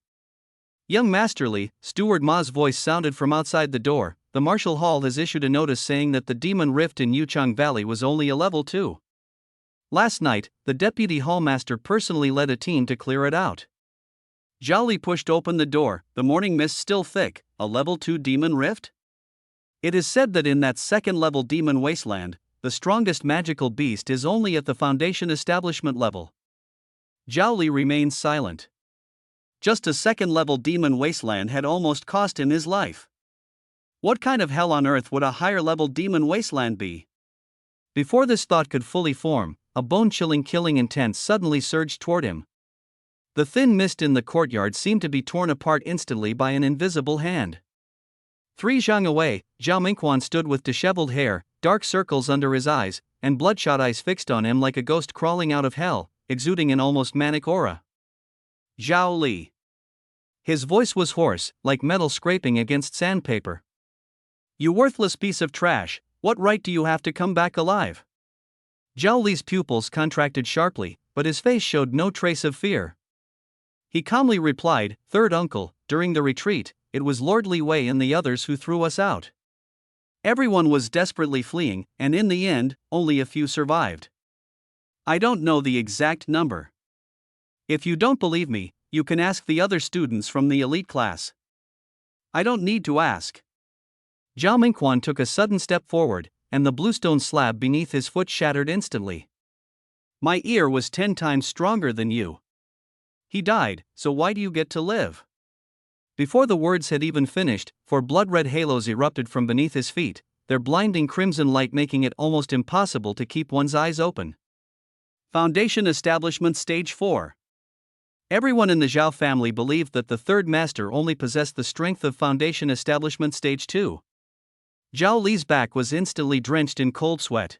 "Young Master Li," Steward Ma's voice sounded from outside the door. "The Martial Hall has issued a notice saying that the demon rift in Yuchang Valley was only a level 2. Last night, the deputy hallmaster personally led a team to clear it out." Zhao Li pushed open the door, the morning mist still thick. A level 2 demon rift? It is said that in that second-level demon wasteland, the strongest magical beast is only at the foundation establishment level. Zhao Li remained silent. Just a second-level demon wasteland had almost cost him his life. What kind of hell on earth would a higher-level demon wasteland be? Before this thought could fully form, a bone-chilling killing intent suddenly surged toward him. The thin mist in the courtyard seemed to be torn apart instantly by an invisible hand. 3 zhang away, Zhao Mingquan stood with disheveled hair, dark circles under his eyes, and bloodshot eyes fixed on him like a ghost crawling out of hell, exuding an almost manic aura. "Zhao Li." His voice was hoarse, like metal scraping against sandpaper. "You worthless piece of trash, what right do you have to come back alive?" Zhao Li's pupils contracted sharply, but his face showed no trace of fear. He calmly replied, "Third uncle, during the retreat, it was Lord Li Wei and the others who threw us out. Everyone was desperately fleeing, and in the end, only a few survived. I don't know the exact number. If you don't believe me, you can ask the other students from the elite class." "I don't need to ask." Zhao Mingquan took a sudden step forward, and the bluestone slab beneath his foot shattered instantly. "My ear was 10 times stronger than you. He died, so why do you get to live?" Before the words had even finished, 4 blood-red halos erupted from beneath his feet, their blinding crimson light making it almost impossible to keep one's eyes open. Foundation Establishment Stage 4. Everyone in the Zhao family believed that the third master only possessed the strength of Foundation Establishment Stage 2. Zhao Li's back was instantly drenched in cold sweat.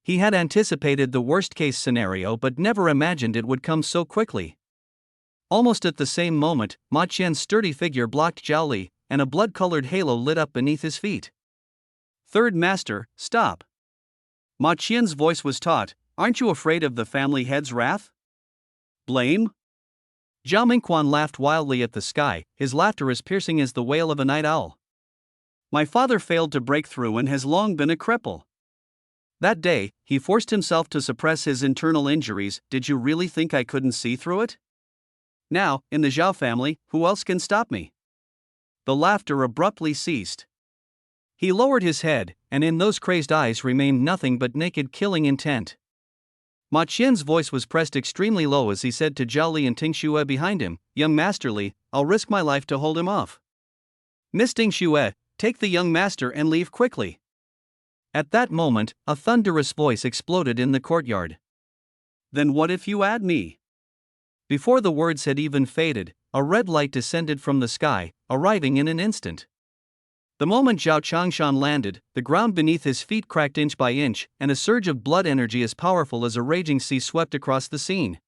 He had anticipated the worst-case scenario but never imagined it would come so quickly. Almost at the same moment, Ma Qian's sturdy figure blocked Zhao Li, and a blood-colored halo lit up beneath his feet. "Third master, stop." Ma Qian's voice was taut. "Aren't you afraid of the family head's wrath? Blame?" Zhao Mingquan laughed wildly at the sky, his laughter as piercing as the wail of a night owl. "My father failed to break through and has long been a cripple. That day, he forced himself to suppress his internal injuries. Did you really think I couldn't see through it? Now, in the Zhao family, who else can stop me? The laughter abruptly ceased. He lowered his head, and in those crazed eyes remained nothing but naked killing intent. Ma Qian's voice was pressed extremely low as he said to Zhao Li and Ting Xue behind him, "Young Master Li, I'll risk my life to hold him off. Miss Ting Xue, take the young master and leave quickly." At that moment, a thunderous voice exploded in the courtyard. "Then what if you add me?" Before the words had even faded, a red light descended from the sky, arriving in an instant. The moment Zhao Changshan landed, the ground beneath his feet cracked inch by inch, and a surge of blood energy as powerful as a raging sea swept across the scene.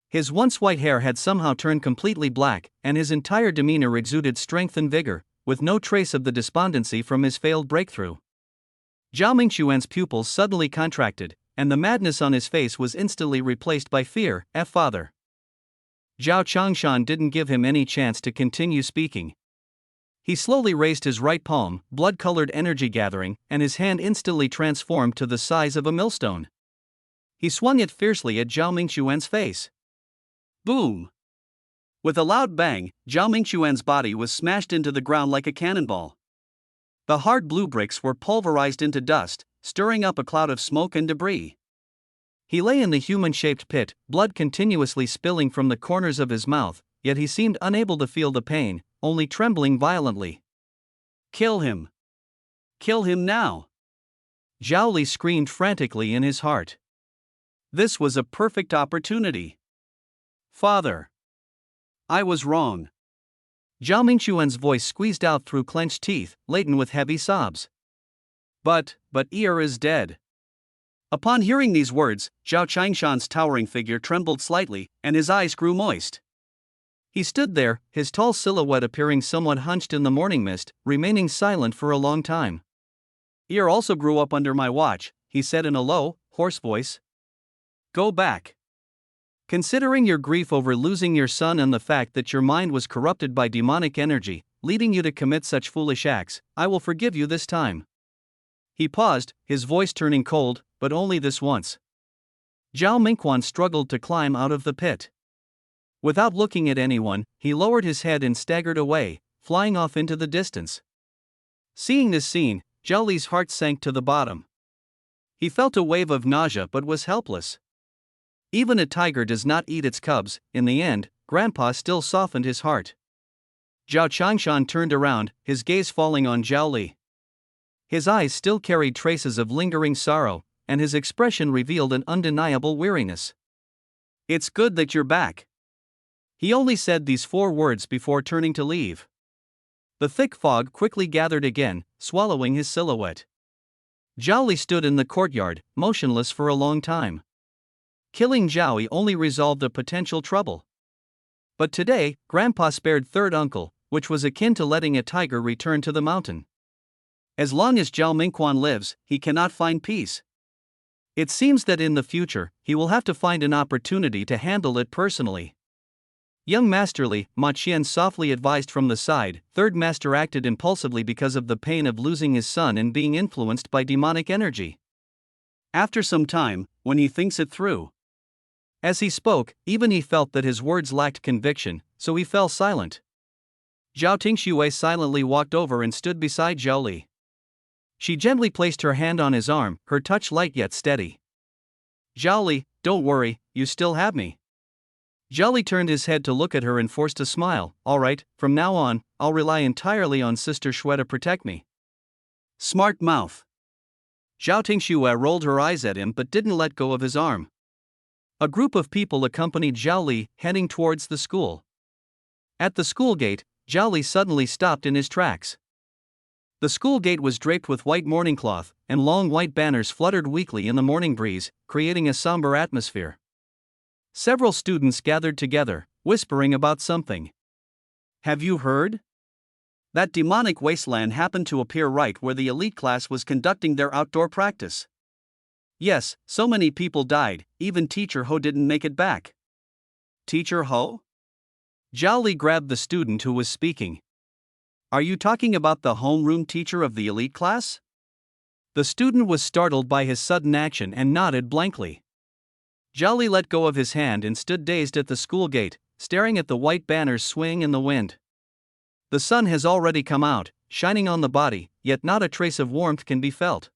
His once white hair had somehow turned completely black, and his entire demeanor exuded strength and vigor, with no trace of the despondency from his failed breakthrough. Zhao Mingxuan's pupils suddenly contracted, and the madness on his face was instantly replaced by fear. Father. Zhao Changshan didn't give him any chance to continue speaking. He slowly raised his right palm, blood-colored energy gathering, and his hand instantly transformed to the size of a millstone. He swung it fiercely at Zhao Mingxuan's face. Boom! With a loud bang, Zhao Mingxuan's body was smashed into the ground like a cannonball. The hard blue bricks were pulverized into dust, stirring up a cloud of smoke and debris. He lay in the human-shaped pit, blood continuously spilling from the corners of his mouth, yet he seemed unable to feel the pain, only trembling violently. "Kill him! Kill him now!" Zhao Li screamed frantically in his heart. This was a perfect opportunity. "Father! I was wrong." Zhao Mingxuan's voice squeezed out through clenched teeth, laden with heavy sobs. But Ir is dead." Upon hearing these words, Zhao Changshan's towering figure trembled slightly, and his eyes grew moist. He stood there, his tall silhouette appearing somewhat hunched in the morning mist, remaining silent for a long time. "Ir also grew up under my watch," he said in a low, hoarse voice. "Go back. Considering your grief over losing your son and the fact that your mind was corrupted by demonic energy, leading you to commit such foolish acts, I will forgive you this time." He paused, his voice turning cold, but only this once. Zhao Mingquan struggled to climb out of the pit. Without looking at anyone, he lowered his head and staggered away, flying off into the distance. Seeing this scene, Zhao Li's heart sank to the bottom. He felt a wave of nausea but was helpless. Even a tiger does not eat its cubs. In the end, Grandpa still softened his heart. Zhao Changshan turned around, his gaze falling on Zhao Li. His eyes still carried traces of lingering sorrow, and his expression revealed an undeniable weariness. "It's good that you're back." He only said these 4 words before turning to leave. The thick fog quickly gathered again, swallowing his silhouette. Zhao Li stood in the courtyard, motionless for a long time. Killing Zhao Li only resolved a potential trouble. But today, Grandpa spared third uncle, which was akin to letting a tiger return to the mountain. As long as Zhao Mingquan lives, he cannot find peace. It seems that in the future, he will have to find an opportunity to handle it personally. "Young Master Li," Ma Qian softly advised from the side. Third Master acted impulsively because of the pain of losing his son and being influenced by demonic energy. After some time, when he thinks it through. As he spoke, even he felt that his words lacked conviction, so he fell silent. Zhao Tingxue silently walked over and stood beside Zhao Li. She gently placed her hand on his arm, her touch light yet steady. "Zhao Li, don't worry, you still have me." Zhao Li turned his head to look at her and forced a smile. "All right, from now on, I'll rely entirely on Sister Xue to protect me." "Smart mouth." Zhao Tingxue rolled her eyes at him but didn't let go of his arm. A group of people accompanied Zhao Li, heading towards the school. At the school gate, Zhao Li suddenly stopped in his tracks. The school gate was draped with white mourning cloth, and long white banners fluttered weakly in the morning breeze, creating a somber atmosphere. Several students gathered together, whispering about something. "Have you heard? That demonic wasteland happened to appear right where the elite class was conducting their outdoor practice." "Yes, so many people died, even Teacher Ho didn't make it back." "Teacher Ho?" Zhao Li grabbed the student who was speaking. "Are you talking about the homeroom teacher of the elite class?" The student was startled by his sudden action and nodded blankly. Zhao Li let go of his hand and stood dazed at the school gate, staring at the white banners swing in the wind. The sun has already come out, shining on the body, yet not a trace of warmth can be felt.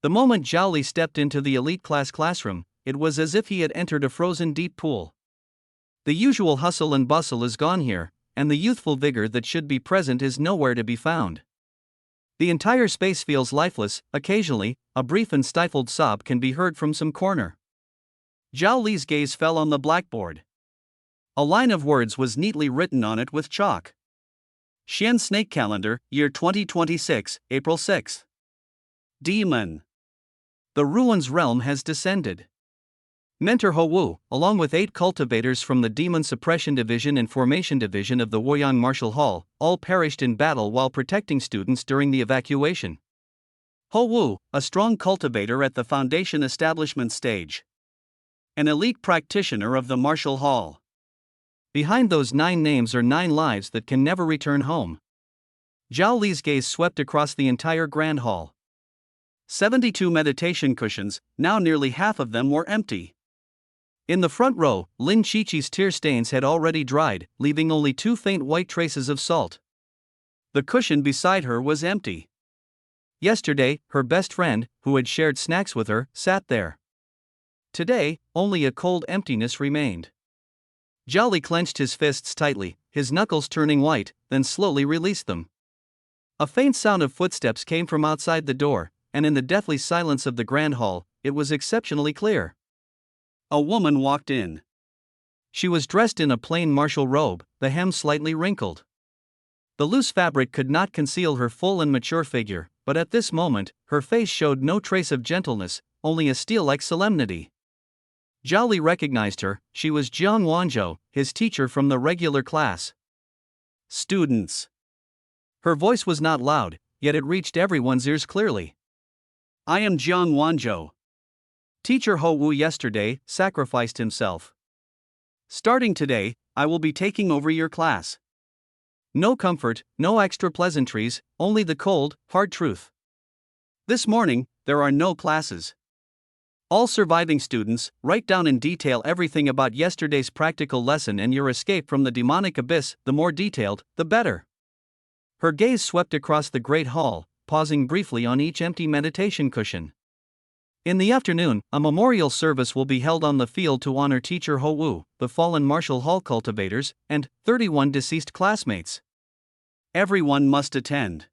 The moment Zhao Li stepped into the elite class classroom, it was as if he had entered a frozen deep pool. The usual hustle and bustle is gone here, and the youthful vigor that should be present is nowhere to be found. The entire space feels lifeless. Occasionally, a brief and stifled sob can be heard from some corner. Zhao Li's gaze fell on the blackboard. A line of words was neatly written on it with chalk. Xian Snake Calendar, Year 2026, April 6. Demon. The ruins realm has descended. Mentor Ho Wu, along with 8 cultivators from the Demon Suppression Division and Formation Division of the Woyang Martial Hall, all perished in battle while protecting students during the evacuation. Ho Wu, a strong cultivator at the Foundation establishment stage. An elite practitioner of the Martial Hall. Behind those 9 names are 9 lives that can never return home. Zhao Li's gaze swept across the entire Grand Hall. 72 meditation cushions, now nearly half of them were empty. In the front row, Lin Qiqi's tear stains had already dried, leaving only 2 faint white traces of salt. The cushion beside her was empty. Yesterday, her best friend, who had shared snacks with her, sat there. Today, only a cold emptiness remained. Zhao Li clenched his fists tightly, his knuckles turning white, then slowly released them. A faint sound of footsteps came from outside the door, and in the deathly silence of the Grand Hall, it was exceptionally clear. A woman walked in. She was dressed in a plain martial robe, the hem slightly wrinkled. The loose fabric could not conceal her full and mature figure, but at this moment, her face showed no trace of gentleness, only a steel-like solemnity. Zhao Li recognized her. She was Jiang Wanzhou, his teacher from the regular class. Students. Her voice was not loud, yet it reached everyone's ears clearly. I am Jiang Wanzhou. Teacher Ho Wu yesterday sacrificed himself. Starting today, I will be taking over your class. No comfort, no extra pleasantries, only the cold, hard truth. This morning, there are no classes. All surviving students, write down in detail everything about yesterday's practical lesson and your escape from the demonic abyss. The more detailed, the better. Her gaze swept across the great hall, pausing briefly on each empty meditation cushion. In the afternoon, a memorial service will be held on the field to honor teacher Ho Wu, the fallen Martial Hall cultivators, and 31 deceased classmates. Everyone must attend.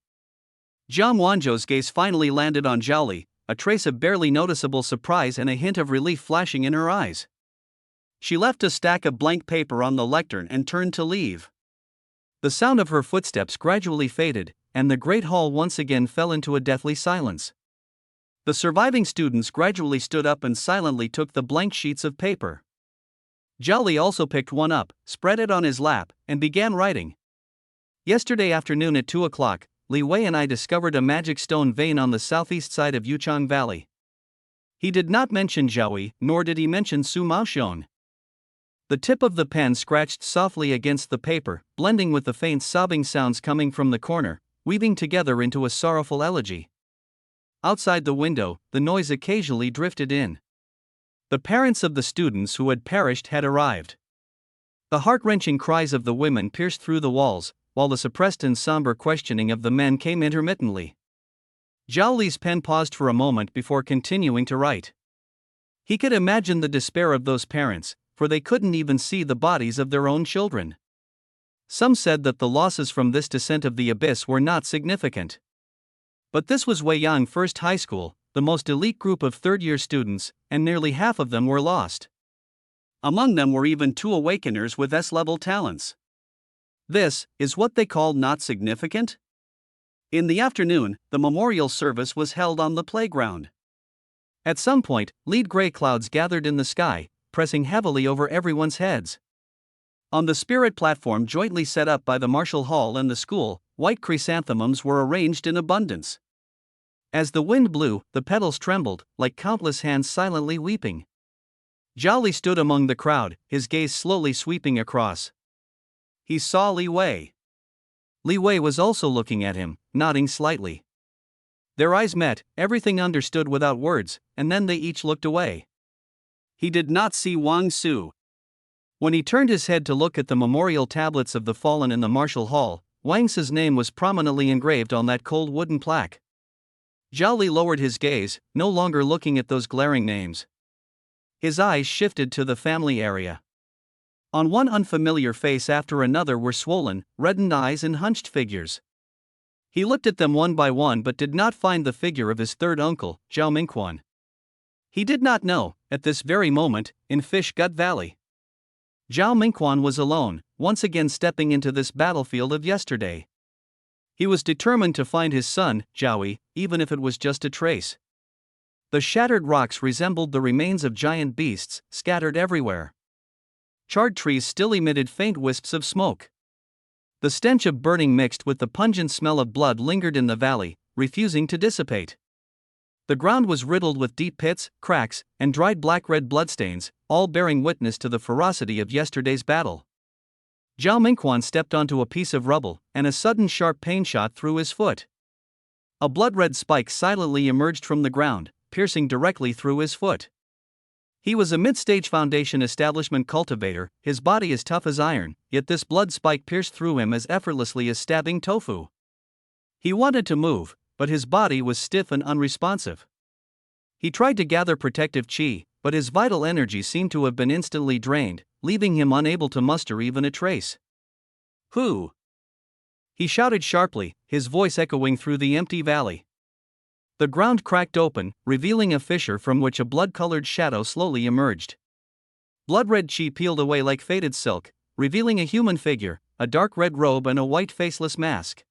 Jiang Wanzhou's gaze finally landed on Zhao Li, a trace of barely noticeable surprise and a hint of relief flashing in her eyes. She left a stack of blank paper on the lectern and turned to leave. The sound of her footsteps gradually faded, and the great hall once again fell into a deathly silence. The surviving students gradually stood up and silently took the blank sheets of paper. Zhao Li also picked one up, spread it on his lap, and began writing. Yesterday afternoon at 2 o'clock, Li Wei and I discovered a magic stone vein on the southeast side of Yuchang Valley. He did not mention Zhaoyi, nor did he mention Su Maoxian. The tip of the pen scratched softly against the paper, blending with the faint sobbing sounds coming from the corner, weaving together into a sorrowful elegy. Outside the window, the noise occasionally drifted in. The parents of the students who had perished had arrived. The heart-wrenching cries of the women pierced through the walls, while the suppressed and somber questioning of the men came intermittently. Zhao Li's pen paused for a moment before continuing to write. He could imagine the despair of those parents, for they couldn't even see the bodies of their own children. Some said that the losses from this descent of the abyss were not significant. But this was Weiyang First High School, the most elite group of third-year students, and nearly half of them were lost. Among them were even 2 awakeners with S-level talents. This is what they called not significant? In the afternoon, the memorial service was held on the playground. At some point, lead gray clouds gathered in the sky, pressing heavily over everyone's heads. On the spirit platform jointly set up by the Martial Hall and the school, white chrysanthemums were arranged in abundance. As the wind blew, the petals trembled, like countless hands silently weeping. Zhao Li stood among the crowd, his gaze slowly sweeping across. He saw Li Wei. Li Wei was also looking at him, nodding slightly. Their eyes met, everything understood without words, and then they each looked away. He did not see Wang Su. When he turned his head to look at the memorial tablets of the fallen in the martial hall, Wang Si's name was prominently engraved on that cold wooden plaque. Zhao Li lowered his gaze, no longer looking at those glaring names. His eyes shifted to the family area. On one unfamiliar face after another were swollen, reddened eyes and hunched figures. He looked at them one by one but did not find the figure of his third uncle, Zhao Mingquan. He did not know, at this very moment, in Fish Gut Valley. Zhao Mingquan was alone, once again stepping into this battlefield of yesterday. He was determined to find his son, Zhao Li, even if it was just a trace. The shattered rocks resembled the remains of giant beasts, scattered everywhere. Charred trees still emitted faint wisps of smoke. The stench of burning mixed with the pungent smell of blood lingered in the valley, refusing to dissipate. The ground was riddled with deep pits, cracks, and dried black-red bloodstains, all bearing witness to the ferocity of yesterday's battle. Zhao Mingquan stepped onto a piece of rubble, and a sudden sharp pain shot through his foot. A blood-red spike silently emerged from the ground, piercing directly through his foot. He was a mid-stage foundation establishment cultivator, his body as tough as iron, yet this blood spike pierced through him as effortlessly as stabbing tofu. He wanted to move, but his body was stiff and unresponsive. He tried to gather protective chi, but his vital energy seemed to have been instantly drained, leaving him unable to muster even a trace. "Who?" he shouted sharply, his voice echoing through the empty valley. The ground cracked open, revealing a fissure from which a blood-colored shadow slowly emerged. Blood-red chi peeled away like faded silk, revealing a human figure, a dark red robe and a white faceless mask.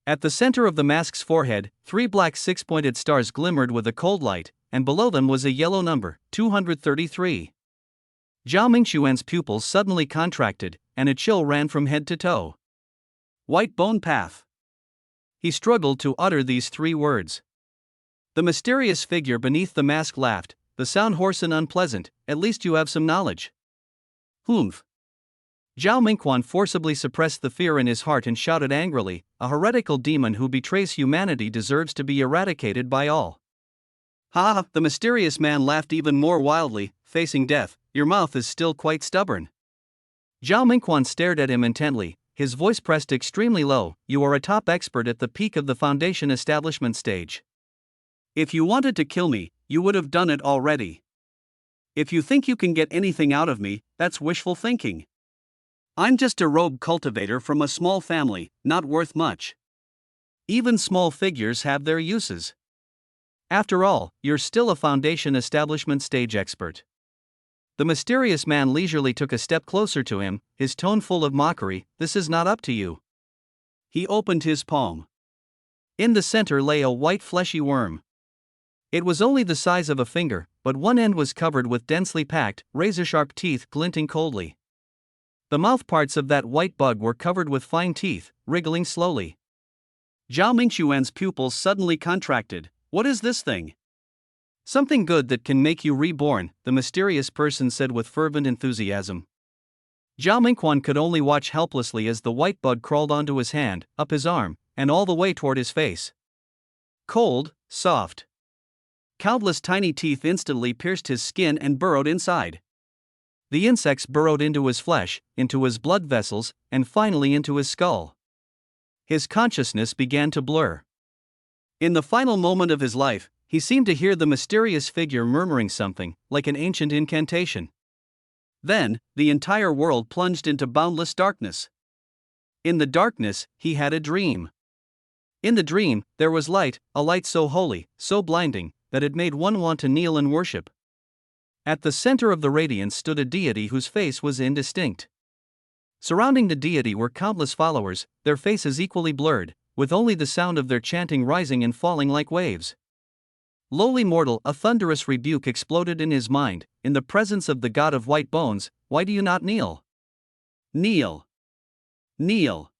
At the center of the mask's forehead, 3 black six-pointed stars glimmered with a cold light, and below them was a yellow number, 233. Zhao Mingquan's pupils suddenly contracted, and a chill ran from head to toe. "White Bone Path." He struggled to utter these 3 words. The mysterious figure beneath the mask laughed, "The sound hoarse and unpleasant, at least you have some knowledge." "Humph." Zhao Mingquan forcibly suppressed the fear in his heart and shouted angrily, "A heretical demon who betrays humanity deserves to be eradicated by all." "Ha!" The mysterious man laughed even more wildly, facing death, "Your mouth is still quite stubborn." Zhao Mingquan stared at him intently, his voice pressed extremely low, "You are a top expert at the peak of the foundation establishment stage. If you wanted to kill me, you would have done it already. If you think you can get anything out of me, that's wishful thinking. I'm just a rogue cultivator from a small family, not worth much. Even small figures have their uses. After all, you're still a foundation establishment stage expert." The mysterious man leisurely took a step closer to him, his tone full of mockery, "This is not up to you." He opened his palm. In the center lay a white fleshy worm. It was only the size of a finger, but one end was covered with densely packed, razor-sharp teeth glinting coldly. The mouthparts of that white bug were covered with fine teeth, wriggling slowly. Zhao Mingquan's pupils suddenly contracted. "What is this thing?" "Something good that can make you reborn," the mysterious person said with fervent enthusiasm. Zhao Mingquan could only watch helplessly as the white bug crawled onto his hand, up his arm, and all the way toward his face. Cold, soft. Countless tiny teeth instantly pierced his skin and burrowed inside. The insects burrowed into his flesh, into his blood vessels, and finally into his skull. His consciousness began to blur. In the final moment of his life, he seemed to hear the mysterious figure murmuring something, like an ancient incantation. Then, the entire world plunged into boundless darkness. In the darkness, he had a dream. In the dream, there was light, a light so holy, so blinding, that it made one want to kneel and worship. At the center of the radiance stood a deity whose face was indistinct. Surrounding the deity were countless followers, their faces equally blurred, with only the sound of their chanting rising and falling like waves. "Lowly mortal," a thunderous rebuke exploded in his mind, "in the presence of the god of white bones, why do you not kneel? Kneel! Kneel!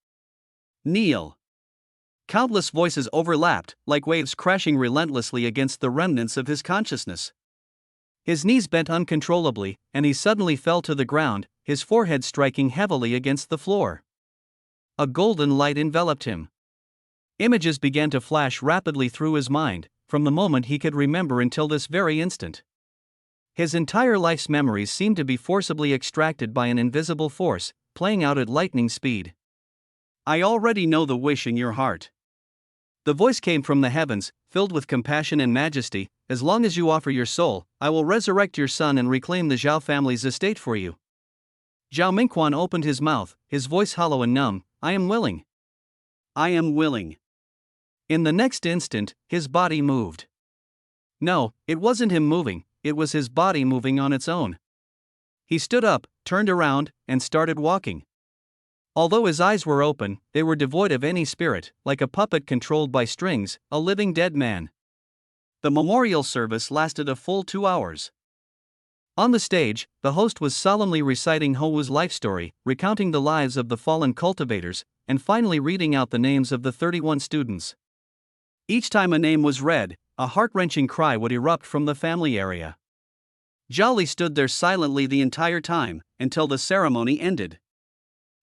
Kneel!" Countless voices overlapped, like waves crashing relentlessly against the remnants of his consciousness. His knees bent uncontrollably, and he suddenly fell to the ground, his forehead striking heavily against the floor. A golden light enveloped him. Images began to flash rapidly through his mind, from the moment he could remember until this very instant. His entire life's memories seemed to be forcibly extracted by an invisible force, playing out at lightning speed. I already know the wish in your heart. The voice came from the heavens, filled with compassion and majesty. As long as you offer your soul, I will resurrect your son and reclaim the Zhao family's estate for you. Zhao Mingquan opened his mouth, his voice hollow and numb. I am willing. I am willing. In the next instant, his body moved. No, it wasn't him moving, it was his body moving on its own. He stood up, turned around, and started walking. Although his eyes were open, they were devoid of any spirit, like a puppet controlled by strings, a living dead man. The memorial service lasted a full 2 hours. On the stage, the host was solemnly reciting Houwu's life story, recounting the lives of the fallen cultivators, and finally reading out the names of the 31 students. Each time a name was read, a heart-wrenching cry would erupt from the family area. Zhao Li stood there silently the entire time, until the ceremony ended.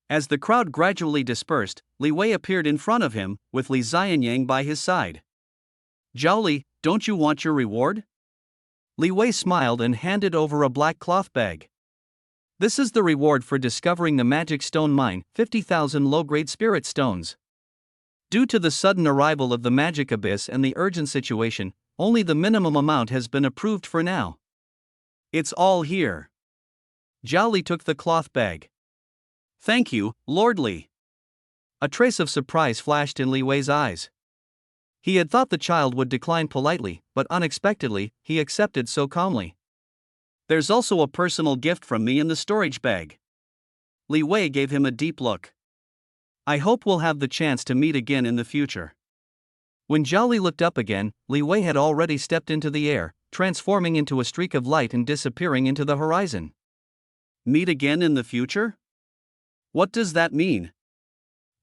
As the crowd gradually dispersed, Li Wei appeared in front of him, with Li Xianyang by his side. Zhao Li, don't you want your reward? Li Wei smiled and handed over a black cloth bag. This is the reward for discovering the magic stone mine, 50,000 low-grade spirit stones. Due to the sudden arrival of the magic abyss and the urgent situation, only the minimum amount has been approved for now. It's all here. Zhao Li took the cloth bag. Thank you, Lord Li. A trace of surprise flashed in Li Wei's eyes. He had thought the child would decline politely, but unexpectedly, he accepted so calmly. There's also a personal gift from me in the storage bag. Li Wei gave him a deep look. I hope we'll have the chance to meet again in the future. When Zhao Li looked up again, Li Wei had already stepped into the air, transforming into a streak of light and disappearing into the horizon. Meet again in the future? What does that mean?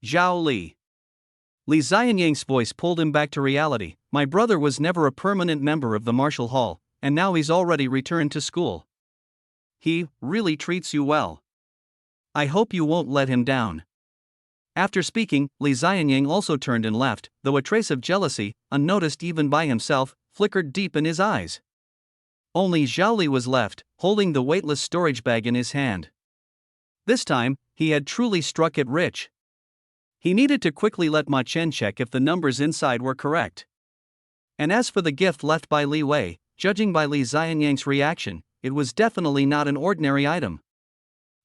Zhao Li. Li Xianyang's voice pulled him back to reality. My brother was never a permanent member of the Martial Hall, and now he's already returned to school. He really treats you well. I hope you won't let him down. After speaking, Li Xianyang also turned and left, though a trace of jealousy, unnoticed even by himself, flickered deep in his eyes. Only Zhao Li was left, holding the weightless storage bag in his hand. This time, he had truly struck it rich. He needed to quickly let Ma Chen check if the numbers inside were correct. And as for the gift left by Li Wei, judging by Li Xianyang's reaction, it was definitely not an ordinary item.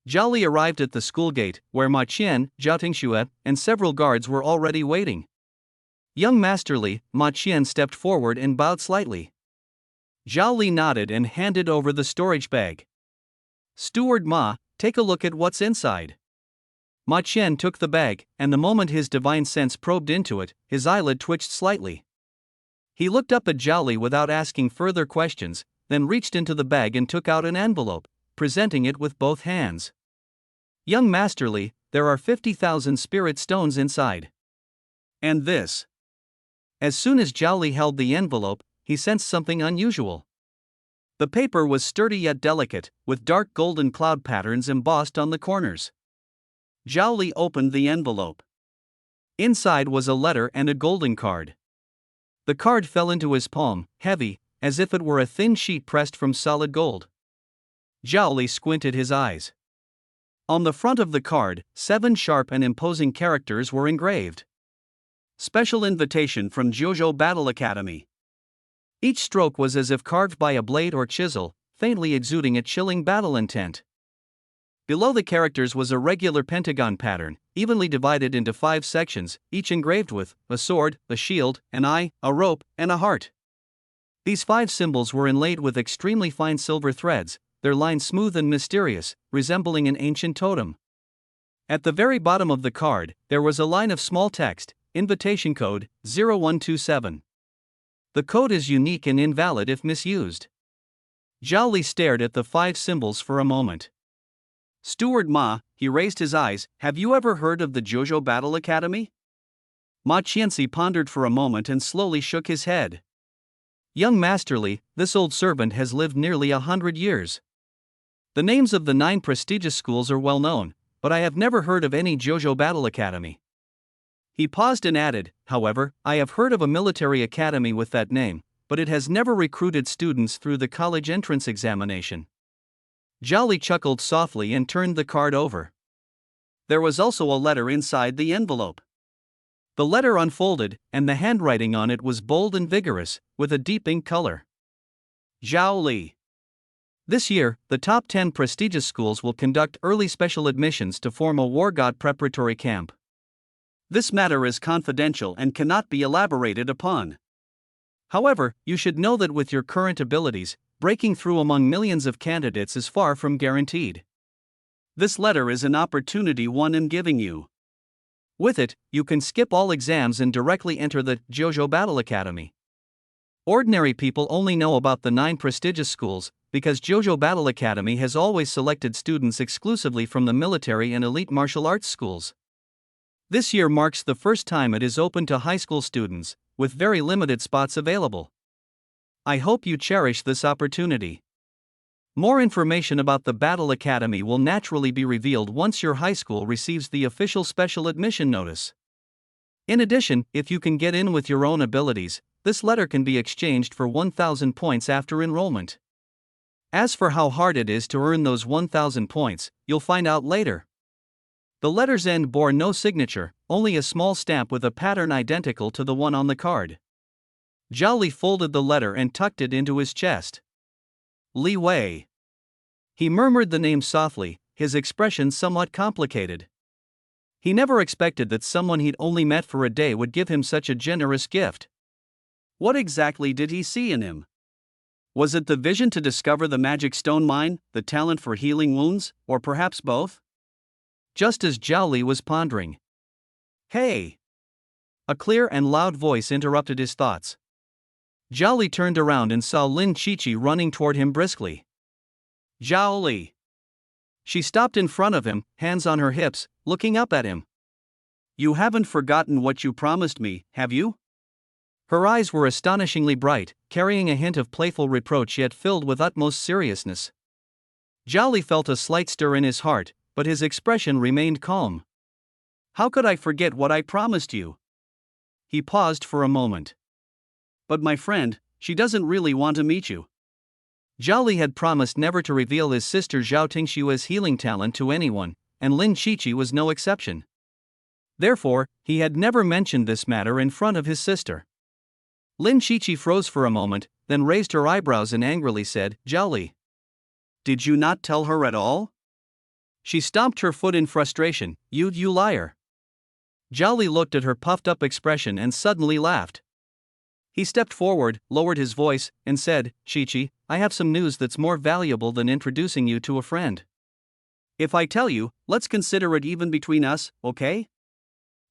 Zhao Li arrived at the school gate, where Ma Qian, Zhao Tingxue, and several guards were already waiting. Young Master Li, Ma Qian stepped forward and bowed slightly. Zhao Li nodded and handed over the storage bag. Steward Ma, take a look at what's inside. Ma Qian took the bag, and the moment his divine sense probed into it, his eyelid twitched slightly. He looked up at Zhao Li without asking further questions, then reached into the bag and took out an envelope, presenting it with both hands. Young Master Li, there are 50,000 spirit stones inside. And this? As soon as Zhao Li held the envelope, he sensed something unusual. The paper was sturdy yet delicate, with dark golden cloud patterns embossed on the corners. Zhao Li opened the envelope. Inside was a letter and a golden card. The card fell into his palm, heavy, as if it were a thin sheet pressed from solid gold. Zhao Li squinted his eyes. On the front of the card, 7 sharp and imposing characters were engraved. Special invitation from JoJo Battle Academy. Each stroke was as if carved by a blade or chisel, faintly exuding a chilling battle intent. Below the characters was a regular pentagon pattern, evenly divided into 5 sections, each engraved with a sword, a shield, an eye, a rope, and a heart. These 5 symbols were inlaid with extremely fine silver threads, their lines smooth and mysterious, resembling an ancient totem. At the very bottom of the card, there was a line of small text, invitation code, 0127. The code is unique and invalid if misused. Zhao Li stared at the 5 symbols for a moment. Steward Ma, he raised his eyes, have you ever heard of the JoJo Battle Academy? Ma Qianxi pondered for a moment and slowly shook his head. Young Master Li, this old servant has lived nearly 100 years. The names of the 9 prestigious schools are well known, but I have never heard of any JoJo Battle Academy. He paused and added, however, I have heard of a military academy with that name, but but it has never recruited students through the college entrance examination. Zhao Li chuckled softly and turned the card over. There was also a letter inside the envelope. The letter unfolded, and the handwriting on it was bold and vigorous, with a deep ink color. Zhao Li. This year, the top 10 prestigious schools will conduct early special admissions to form a war god preparatory camp. This matter is confidential and cannot be elaborated upon. However, you should know that with your current abilities, breaking through among millions of candidates is far from guaranteed. This letter is an opportunity one am giving you. With it, you can skip all exams and directly enter the JoJo Battle Academy. Ordinary people only know about the 9 prestigious schools, because JoJo Battle Academy has always selected students exclusively from the military and elite martial arts schools. This year marks the first time it is open to high school students, with very limited spots available. I hope you cherish this opportunity. More information about the Battle Academy will naturally be revealed once your high school receives the official special admission notice. In addition, if you can get in with your own abilities, this letter can be exchanged for 1,000 points after enrollment. As for how hard it is to earn those 1,000 points, you'll find out later. The letter's end bore no signature, only a small stamp with a pattern identical to the one on the card. Zhao Li folded the letter and tucked it into his chest. Li Wei. He murmured the name softly, his expression somewhat complicated. He never expected that someone he'd only met for a day would give him such a generous gift. What exactly did he see in him? Was it the vision to discover the magic stone mine, the talent for healing wounds, or perhaps both? Just as Zhao Li was pondering. Hey! A clear and loud voice interrupted his thoughts. Zhao Li turned around and saw Lin Qiqi running toward him briskly. Zhao Li. She stopped in front of him, hands on her hips, looking up at him. You haven't forgotten what you promised me, have you? Her eyes were astonishingly bright, carrying a hint of playful reproach yet filled with utmost seriousness. Zhao Li felt a slight stir in his heart, but his expression remained calm. How could I forget what I promised you? He paused for a moment. But my friend, she doesn't really want to meet you. Zhao Li had promised never to reveal his sister Zhao Tingshua's healing talent to anyone, and Lin Qiqi was no exception. Therefore, he had never mentioned this matter in front of his sister. Lin Qiqi froze for a moment, then raised her eyebrows and angrily said, Zhao Li. Did you not tell her at all? She stomped her foot in frustration. You liar. Zhao Li looked at her puffed-up expression and suddenly laughed. He stepped forward, lowered his voice, and said, Qiqi, I have some news that's more valuable than introducing you to a friend. If I tell you, let's consider it even between us, okay?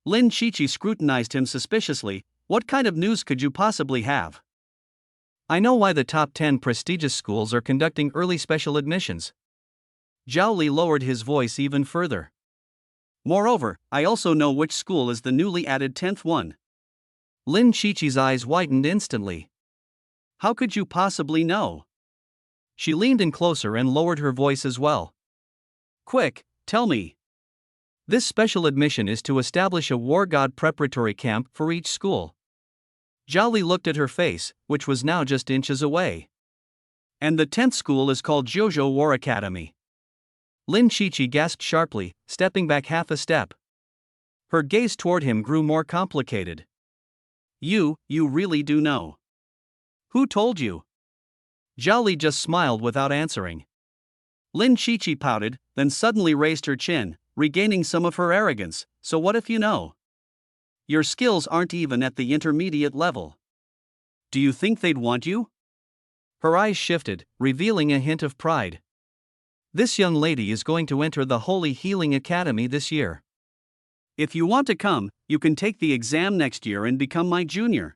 Lin Qiqi scrutinized him suspiciously. What kind of news could you possibly have? I know why the top 10 prestigious schools are conducting early special admissions. Zhao Li lowered his voice even further. Moreover, I also know which school is the newly added 10th one. Lin Qiqi's eyes widened instantly. How could you possibly know? She leaned in closer and lowered her voice as well. Quick, tell me. This special admission is to establish a war god preparatory camp for each school. Zhao Li looked at her face, which was now just inches away. And the 10th school is called JoJo War Academy. Lin Qiqi gasped sharply, stepping back half a step. Her gaze toward him grew more complicated. You really do know. Who told you? Zhao Li just smiled without answering. Lin Qiqi pouted, then suddenly raised her chin, regaining some of her arrogance. So what if you know? Your skills aren't even at the intermediate level. Do you think they'd want you? Her eyes shifted, revealing a hint of pride. This young lady is going to enter the Holy Healing Academy this year. If you want to come, you can take the exam next year and become my junior.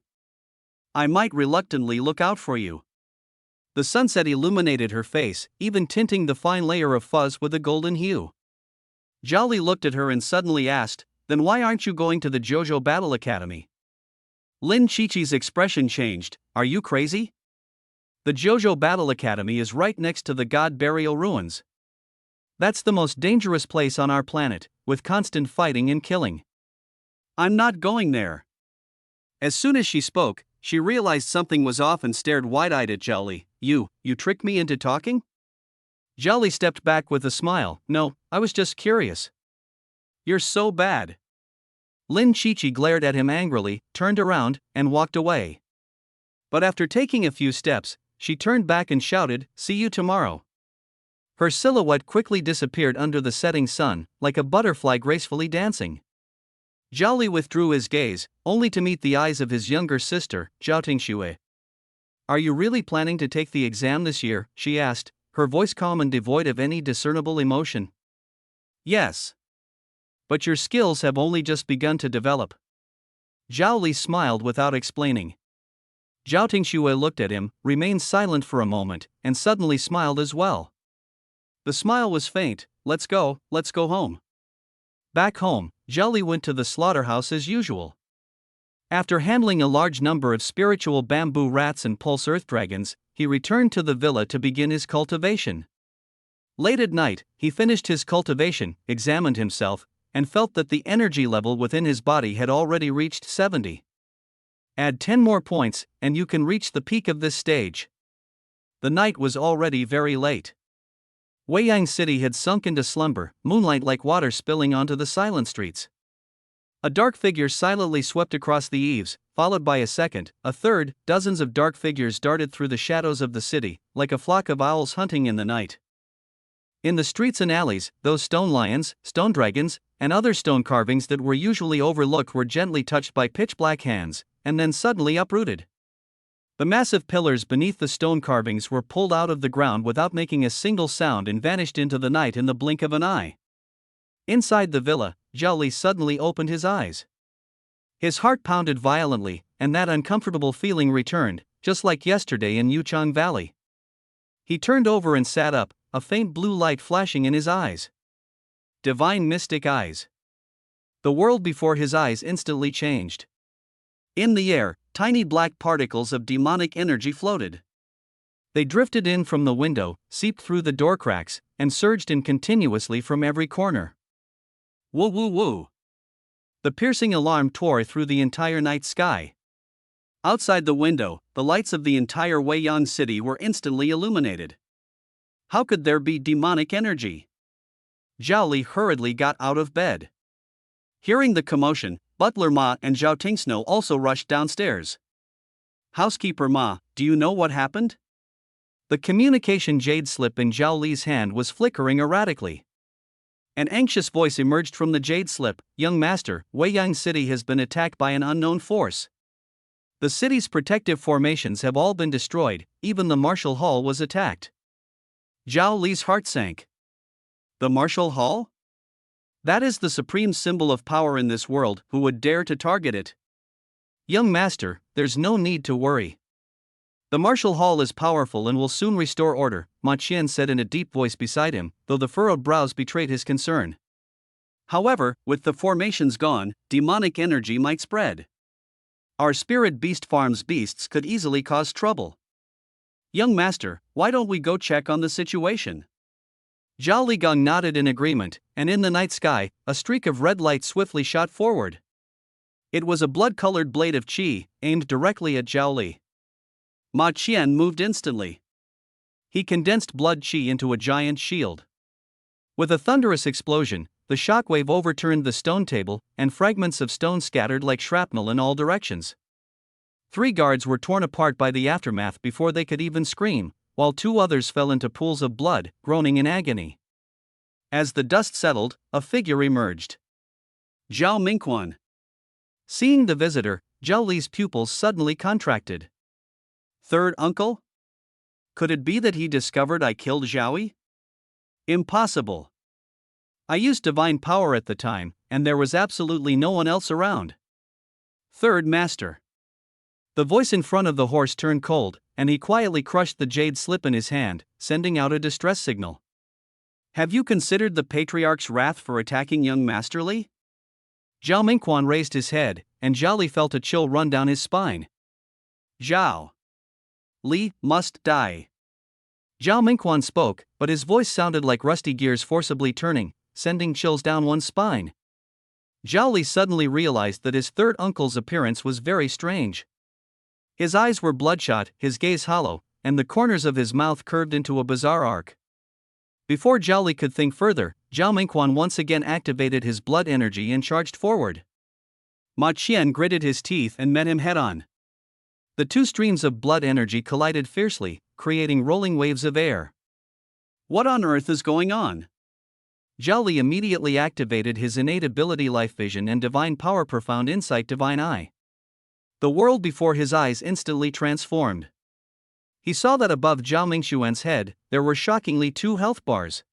I might reluctantly look out for you. The sunset illuminated her face, even tinting the fine layer of fuzz with a golden hue. Zhao Li looked at her and suddenly asked, then why aren't you going to the JoJo Battle Academy? Lin Qiqi's expression changed. Are you crazy? The JoJo Battle Academy is right next to the God Burial Ruins. That's the most dangerous place on our planet, with constant fighting and killing. I'm not going there. As soon as she spoke, She realized something was off and stared wide-eyed at Zhao Li. You tricked me into talking? Zhao Li stepped back with a smile. No, I was just curious. You're so bad. Lin Chichi glared at him angrily, turned around, and walked away. But after taking a few steps, she turned back and shouted, "See you tomorrow." Her silhouette quickly disappeared under the setting sun, like a butterfly gracefully dancing. Zhao Li withdrew his gaze, only to meet the eyes of his younger sister, Zhao Tingxue. "Are you really planning to take the exam this year?" she asked, her voice calm and devoid of any discernible emotion. Yes. But your skills have only just begun to develop. Zhao Li smiled without explaining. Zhao Tingxue looked at him, remained silent for a moment, and suddenly smiled as well. The smile was faint. Let's go home." Back home, Zhao Li went to the slaughterhouse as usual. After handling a large number of spiritual bamboo rats and pulse earth dragons, he returned to the villa to begin his cultivation. Late at night, he finished his cultivation, examined himself, and felt that the energy level within his body had already reached 70. Add 10 more points, and you can reach the peak of this stage. The night was already very late. Weiyang City had sunk into slumber, moonlight like water spilling onto the silent streets. A dark figure silently swept across the eaves, followed by a second, a third. Dozens of dark figures darted through the shadows of the city, like a flock of owls hunting in the night. In the streets and alleys, those stone lions, stone dragons, and other stone carvings that were usually overlooked were gently touched by pitch-black hands, and then suddenly uprooted. The massive pillars beneath the stone carvings were pulled out of the ground without making a single sound and vanished into the night in the blink of an eye. Inside the villa, Zhao Li suddenly opened his eyes. His heart pounded violently, and that uncomfortable feeling returned, just like yesterday in Yuchang Valley. He turned over and sat up, a faint blue light flashing in his eyes. Divine mystic eyes. The world before his eyes instantly changed. In the air, tiny black particles of demonic energy floated. They drifted in from the window, seeped through the door cracks, and surged in continuously from every corner. Woo woo woo! The piercing alarm tore through the entire night sky. Outside the window, the lights of the entire Weiyang city were instantly illuminated. How could there be demonic energy? Zhao Li hurriedly got out of bed. Hearing the commotion, Butler Ma and Zhao Tingsno also rushed downstairs. "Housekeeper Ma, do you know what happened?" The communication jade slip in Zhao Li's hand was flickering erratically. An anxious voice emerged from the jade slip. "Young master, Weiyang City has been attacked by an unknown force. The city's protective formations have all been destroyed, even the Martial Hall was attacked." Zhao Li's heart sank. The Martial Hall? That is the supreme symbol of power in this world. Who would dare to target it? "Young master, there's no need to worry. The Martial Hall is powerful and will soon restore order," Ma Qian said in a deep voice beside him, though the furrowed brows betrayed his concern. "However, with the formations gone, demonic energy might spread. Our spirit beast farm's beasts could easily cause trouble. Young master, why don't we go check on the situation?" Zhao Ligong nodded in agreement, and in the night sky, a streak of red light swiftly shot forward. It was a blood-colored blade of qi, aimed directly at Zhao Li. Ma Qian moved instantly. He condensed blood qi into a giant shield. With a thunderous explosion, the shockwave overturned the stone table, and fragments of stone scattered like shrapnel in all directions. 3 guards were torn apart by the aftermath before they could even scream, while 2 others fell into pools of blood, groaning in agony. As the dust settled, a figure emerged. Zhao Mingquan. Seeing the visitor, Zhao Li's pupils suddenly contracted. Third uncle? Could it be that he discovered I killed Zhaoyi? Impossible. I used divine power at the time, and there was absolutely no one else around. Third master. The voice in front of the horse turned cold, and he quietly crushed the jade slip in his hand, sending out a distress signal. "Have you considered the patriarch's wrath for attacking young Master Li?" Zhao Mingquan raised his head, and Zhao Li felt a chill run down his spine. Zhao Li must die. Zhao Mingquan spoke, but his voice sounded like rusty gears forcibly turning, sending chills down one's spine. Zhao Li suddenly realized that his third uncle's appearance was very strange. His eyes were bloodshot, his gaze hollow, and the corners of his mouth curved into a bizarre arc. Before Zhao Li could think further, Zhao Mingquan once again activated his blood energy and charged forward. Ma Qian gritted his teeth and met him head-on. The two streams of blood energy collided fiercely, creating rolling waves of air. What on earth is going on? Zhao Li immediately activated his innate ability Life Vision and Divine Power Profound Insight Divine Eye. The world before his eyes instantly transformed. He saw that above Zhao Mingxuan's head, there were shockingly 2 health bars.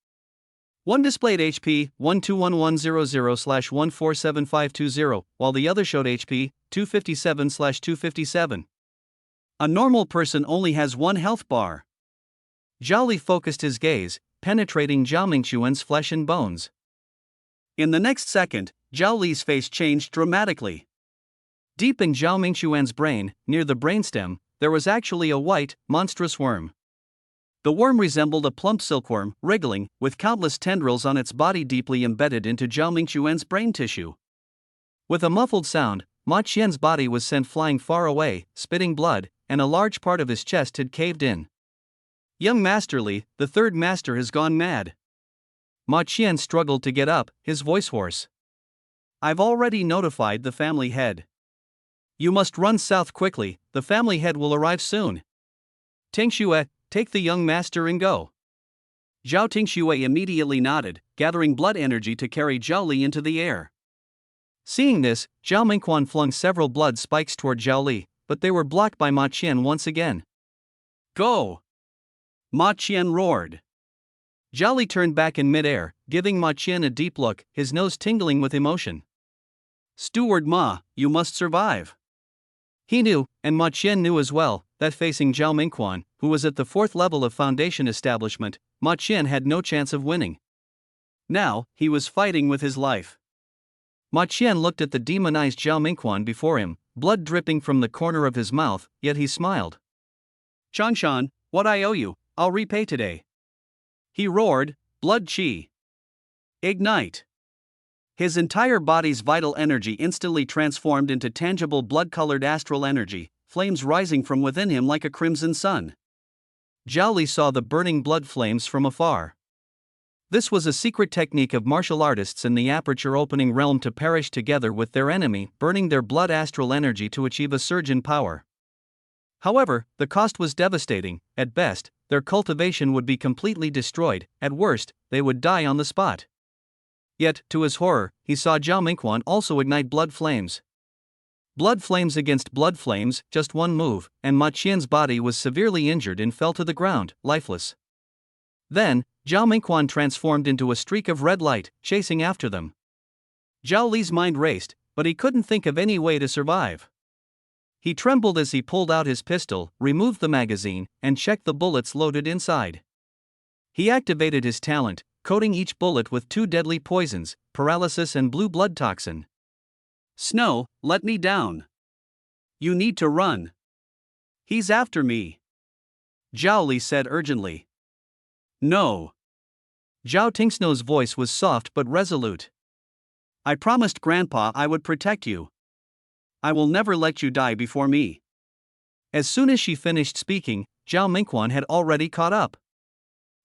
One displayed HP 121100/147520, while the other showed HP 257/257. A normal person only has 1 health bar. Zhao Li focused his gaze, penetrating Zhao Mingxuan's flesh and bones. In the next second, Zhao Li's face changed dramatically. Deep in Zhao Mingxuan's brain, near the brainstem, there was actually a white, monstrous worm. The worm resembled a plump silkworm, wriggling, with countless tendrils on its body deeply embedded into Zhao Mingxuan's brain tissue. With a muffled sound, Ma Qian's body was sent flying far away, spitting blood, and a large part of his chest had caved in. Young Master Li, the third master has gone mad. Ma Qian struggled to get up, his voice hoarse. I've already notified the family head. You must run south quickly, the family head will arrive soon. Tingxue, take the young master and go. Zhao Tingxue immediately nodded, gathering blood energy to carry Zhao Li into the air. Seeing this, Zhao Mingquan flung several blood spikes toward Zhao Li, but they were blocked by Ma Qian once again. Go! Ma Qian roared. Zhao Li turned back in midair, giving Ma Qian a deep look, his nose tingling with emotion. Steward Ma, you must survive. He knew, and Ma Qian knew as well, that facing Zhao Mingquan, who was at the 4th level of Foundation Establishment, Ma Qian had no chance of winning. Now, he was fighting with his life. Ma Qian looked at the demonized Zhao Mingquan before him, blood dripping from the corner of his mouth, yet he smiled. Changshan, what I owe you, I'll repay today. He roared, blood chi. Ignite. His entire body's vital energy instantly transformed into tangible blood-colored astral energy, flames rising from within him like a crimson sun. Zhao Li saw the burning blood flames from afar. This was a secret technique of martial artists in the aperture-opening realm to perish together with their enemy, burning their blood astral energy to achieve a surge in power. However, the cost was devastating. At best, their cultivation would be completely destroyed, at worst, they would die on the spot. Yet, to his horror, he saw Zhao Mingquan also ignite blood flames. Blood flames against blood flames, just one move, and Ma Qian's body was severely injured and fell to the ground, lifeless. Then, Zhao Mingquan transformed into a streak of red light, chasing after them. Zhao Li's mind raced, but he couldn't think of any way to survive. He trembled as he pulled out his pistol, removed the magazine, and checked the bullets loaded inside. He activated his talent, coating each bullet with 2 deadly poisons, paralysis and blue blood toxin. Snow, let me down. You need to run. He's after me. Zhao Li said urgently. No. Zhao Tingsnow's voice was soft but resolute. I promised Grandpa I would protect you. I will never let you die before me. As soon as she finished speaking, Zhao Mingquan had already caught up.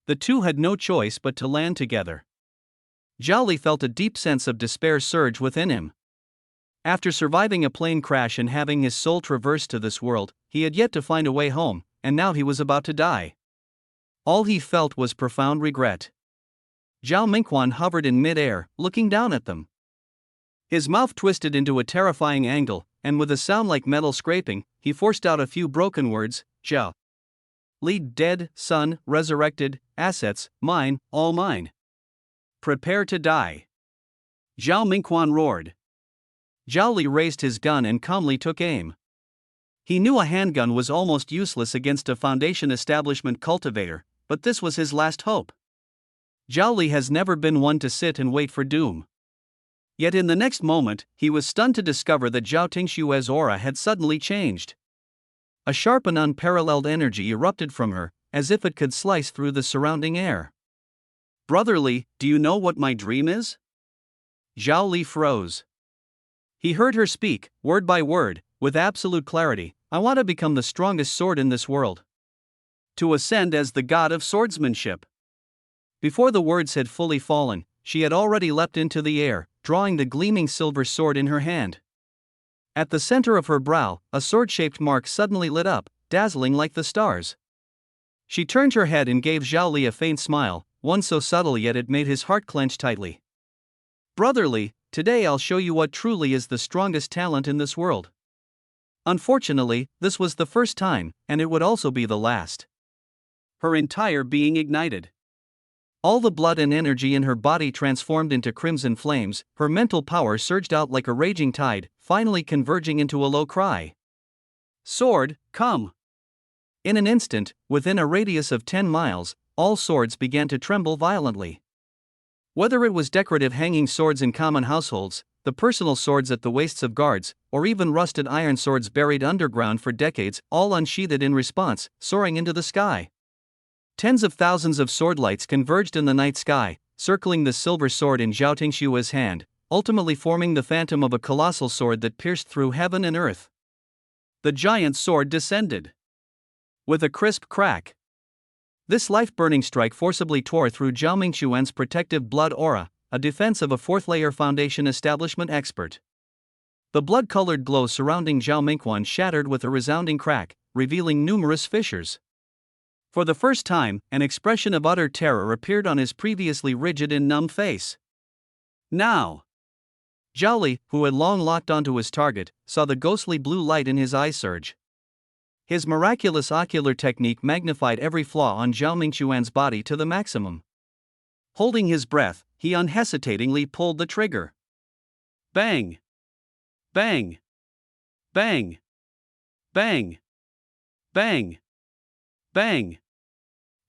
The two had no choice but to land together. Zhao Li felt a deep sense of despair surge within him. After surviving a plane crash and having his soul traverse to this world, he had yet to find a way home, and now he was about to die. All he felt was profound regret. Zhao Mingquan hovered in mid-air, looking down at them. His mouth twisted into a terrifying angle, and with a sound like metal scraping, he forced out a few broken words, Zhao Li dead, son, resurrected, assets, mine, all mine. Prepare to die. Zhao Mingquan roared. Zhao Li raised his gun and calmly took aim. He knew a handgun was almost useless against a Foundation Establishment cultivator, but this was his last hope. Zhao Li has never been one to sit and wait for doom. Yet in the next moment, he was stunned to discover that Zhao Tingshue's aura had suddenly changed. A sharp and unparalleled energy erupted from her, as if it could slice through the surrounding air. Brother Li, do you know what my dream is? Zhao Li froze. He heard her speak, word by word, with absolute clarity, I want to become the strongest sword in this world. To ascend as the god of swordsmanship. Before the words had fully fallen, she had already leapt into the air, drawing the gleaming silver sword in her hand. At the center of her brow, a sword-shaped mark suddenly lit up, dazzling like the stars. She turned her head and gave Zhao Li a faint smile, one so subtle yet it made his heart clench tightly. Brotherly, today I'll show you what truly is the strongest talent in this world. Unfortunately, this was the first time, and it would also be the last. Her entire being ignited. All the blood and energy in her body transformed into crimson flames, her mental power surged out like a raging tide, finally converging into a low cry. Sword, come! In an instant, within a radius of 10 miles, all swords began to tremble violently. Whether it was decorative hanging swords in common households, the personal swords at the waists of guards, or even rusted iron swords buried underground for decades, all unsheathed in response, soaring into the sky. Tens of thousands of sword lights converged in the night sky, circling the silver sword in Zhao Tingshua's hand, ultimately forming the phantom of a colossal sword that pierced through heaven and earth. The giant sword descended. With a crisp crack. This life-burning strike forcibly tore through Zhao Mingxuan's protective blood aura, a defense of a fourth-layer foundation establishment expert. The blood-colored glow surrounding Zhao Mingxuan shattered with a resounding crack, revealing numerous fissures. For the first time, an expression of utter terror appeared on his previously rigid and numb face. Now! Zhao Li, who had long locked onto his target, saw the ghostly blue light in his eyes surge. His miraculous ocular technique magnified every flaw on Zhao Mingxuan's body to the maximum. Holding his breath, he unhesitatingly pulled the trigger. Bang! Bang! Bang! Bang! Bang! Bang!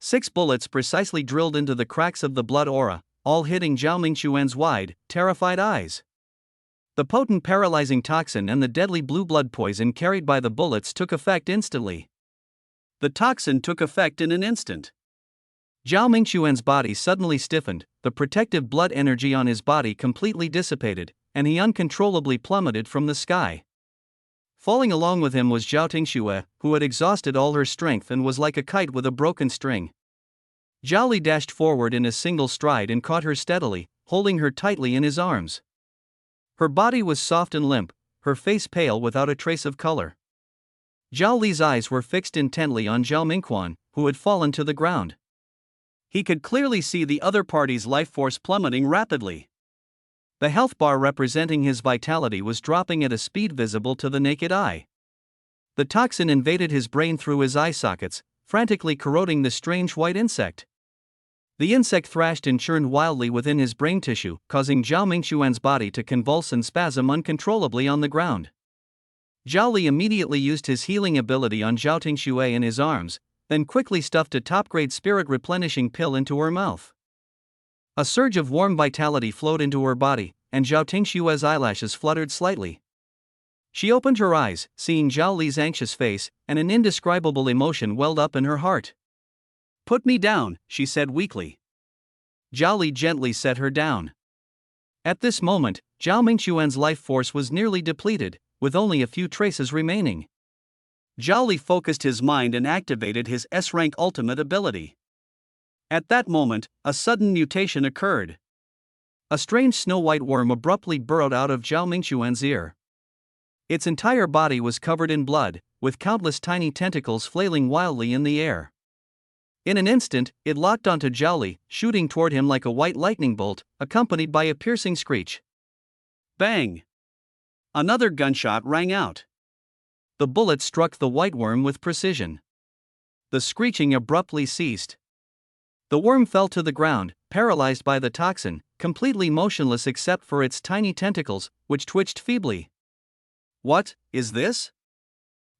6 bullets precisely drilled into the cracks of the blood aura, all hitting Zhao Mingxuan's wide, terrified eyes. The potent paralyzing toxin and the deadly blue blood poison carried by the bullets took effect instantly. The toxin took effect in an instant. Zhao Mingxuan's body suddenly stiffened, the protective blood energy on his body completely dissipated, and he uncontrollably plummeted from the sky. Falling along with him was Zhao Tingxue, who had exhausted all her strength and was like a kite with a broken string. Zhao Li dashed forward in a single stride and caught her steadily, holding her tightly in his arms. Her body was soft and limp, her face pale without a trace of color. Zhao Li's eyes were fixed intently on Zhao Mingxuan, who had fallen to the ground. He could clearly see the other party's life force plummeting rapidly. The health bar representing his vitality was dropping at a speed visible to the naked eye. The toxin invaded his brain through his eye sockets, frantically corroding the strange white insect. The insect thrashed and churned wildly within his brain tissue, causing Zhao Mingxuan's body to convulse and spasm uncontrollably on the ground. Zhao Li immediately used his healing ability on Zhao Tingxue in his arms, then quickly stuffed a top-grade spirit-replenishing pill into her mouth. A surge of warm vitality flowed into her body, and Zhao Tingshue's eyelashes fluttered slightly. She opened her eyes, seeing Zhao Li's anxious face, and an indescribable emotion welled up in her heart. "Put me down," she said weakly. Zhao Li gently set her down. At this moment, Zhao Mingxuan's life force was nearly depleted, with only a few traces remaining. Zhao Li focused his mind and activated his S-rank ultimate ability. At that moment, a sudden mutation occurred. A strange snow-white worm abruptly burrowed out of Zhao Mingxuan's ear. Its entire body was covered in blood, with countless tiny tentacles flailing wildly in the air. In an instant, it locked onto Zhao Li, shooting toward him like a white lightning bolt, accompanied by a piercing screech. Bang! Another gunshot rang out. The bullet struck the white worm with precision. The screeching abruptly ceased. The worm fell to the ground, paralyzed by the toxin, completely motionless except for its tiny tentacles, which twitched feebly. "What is this?"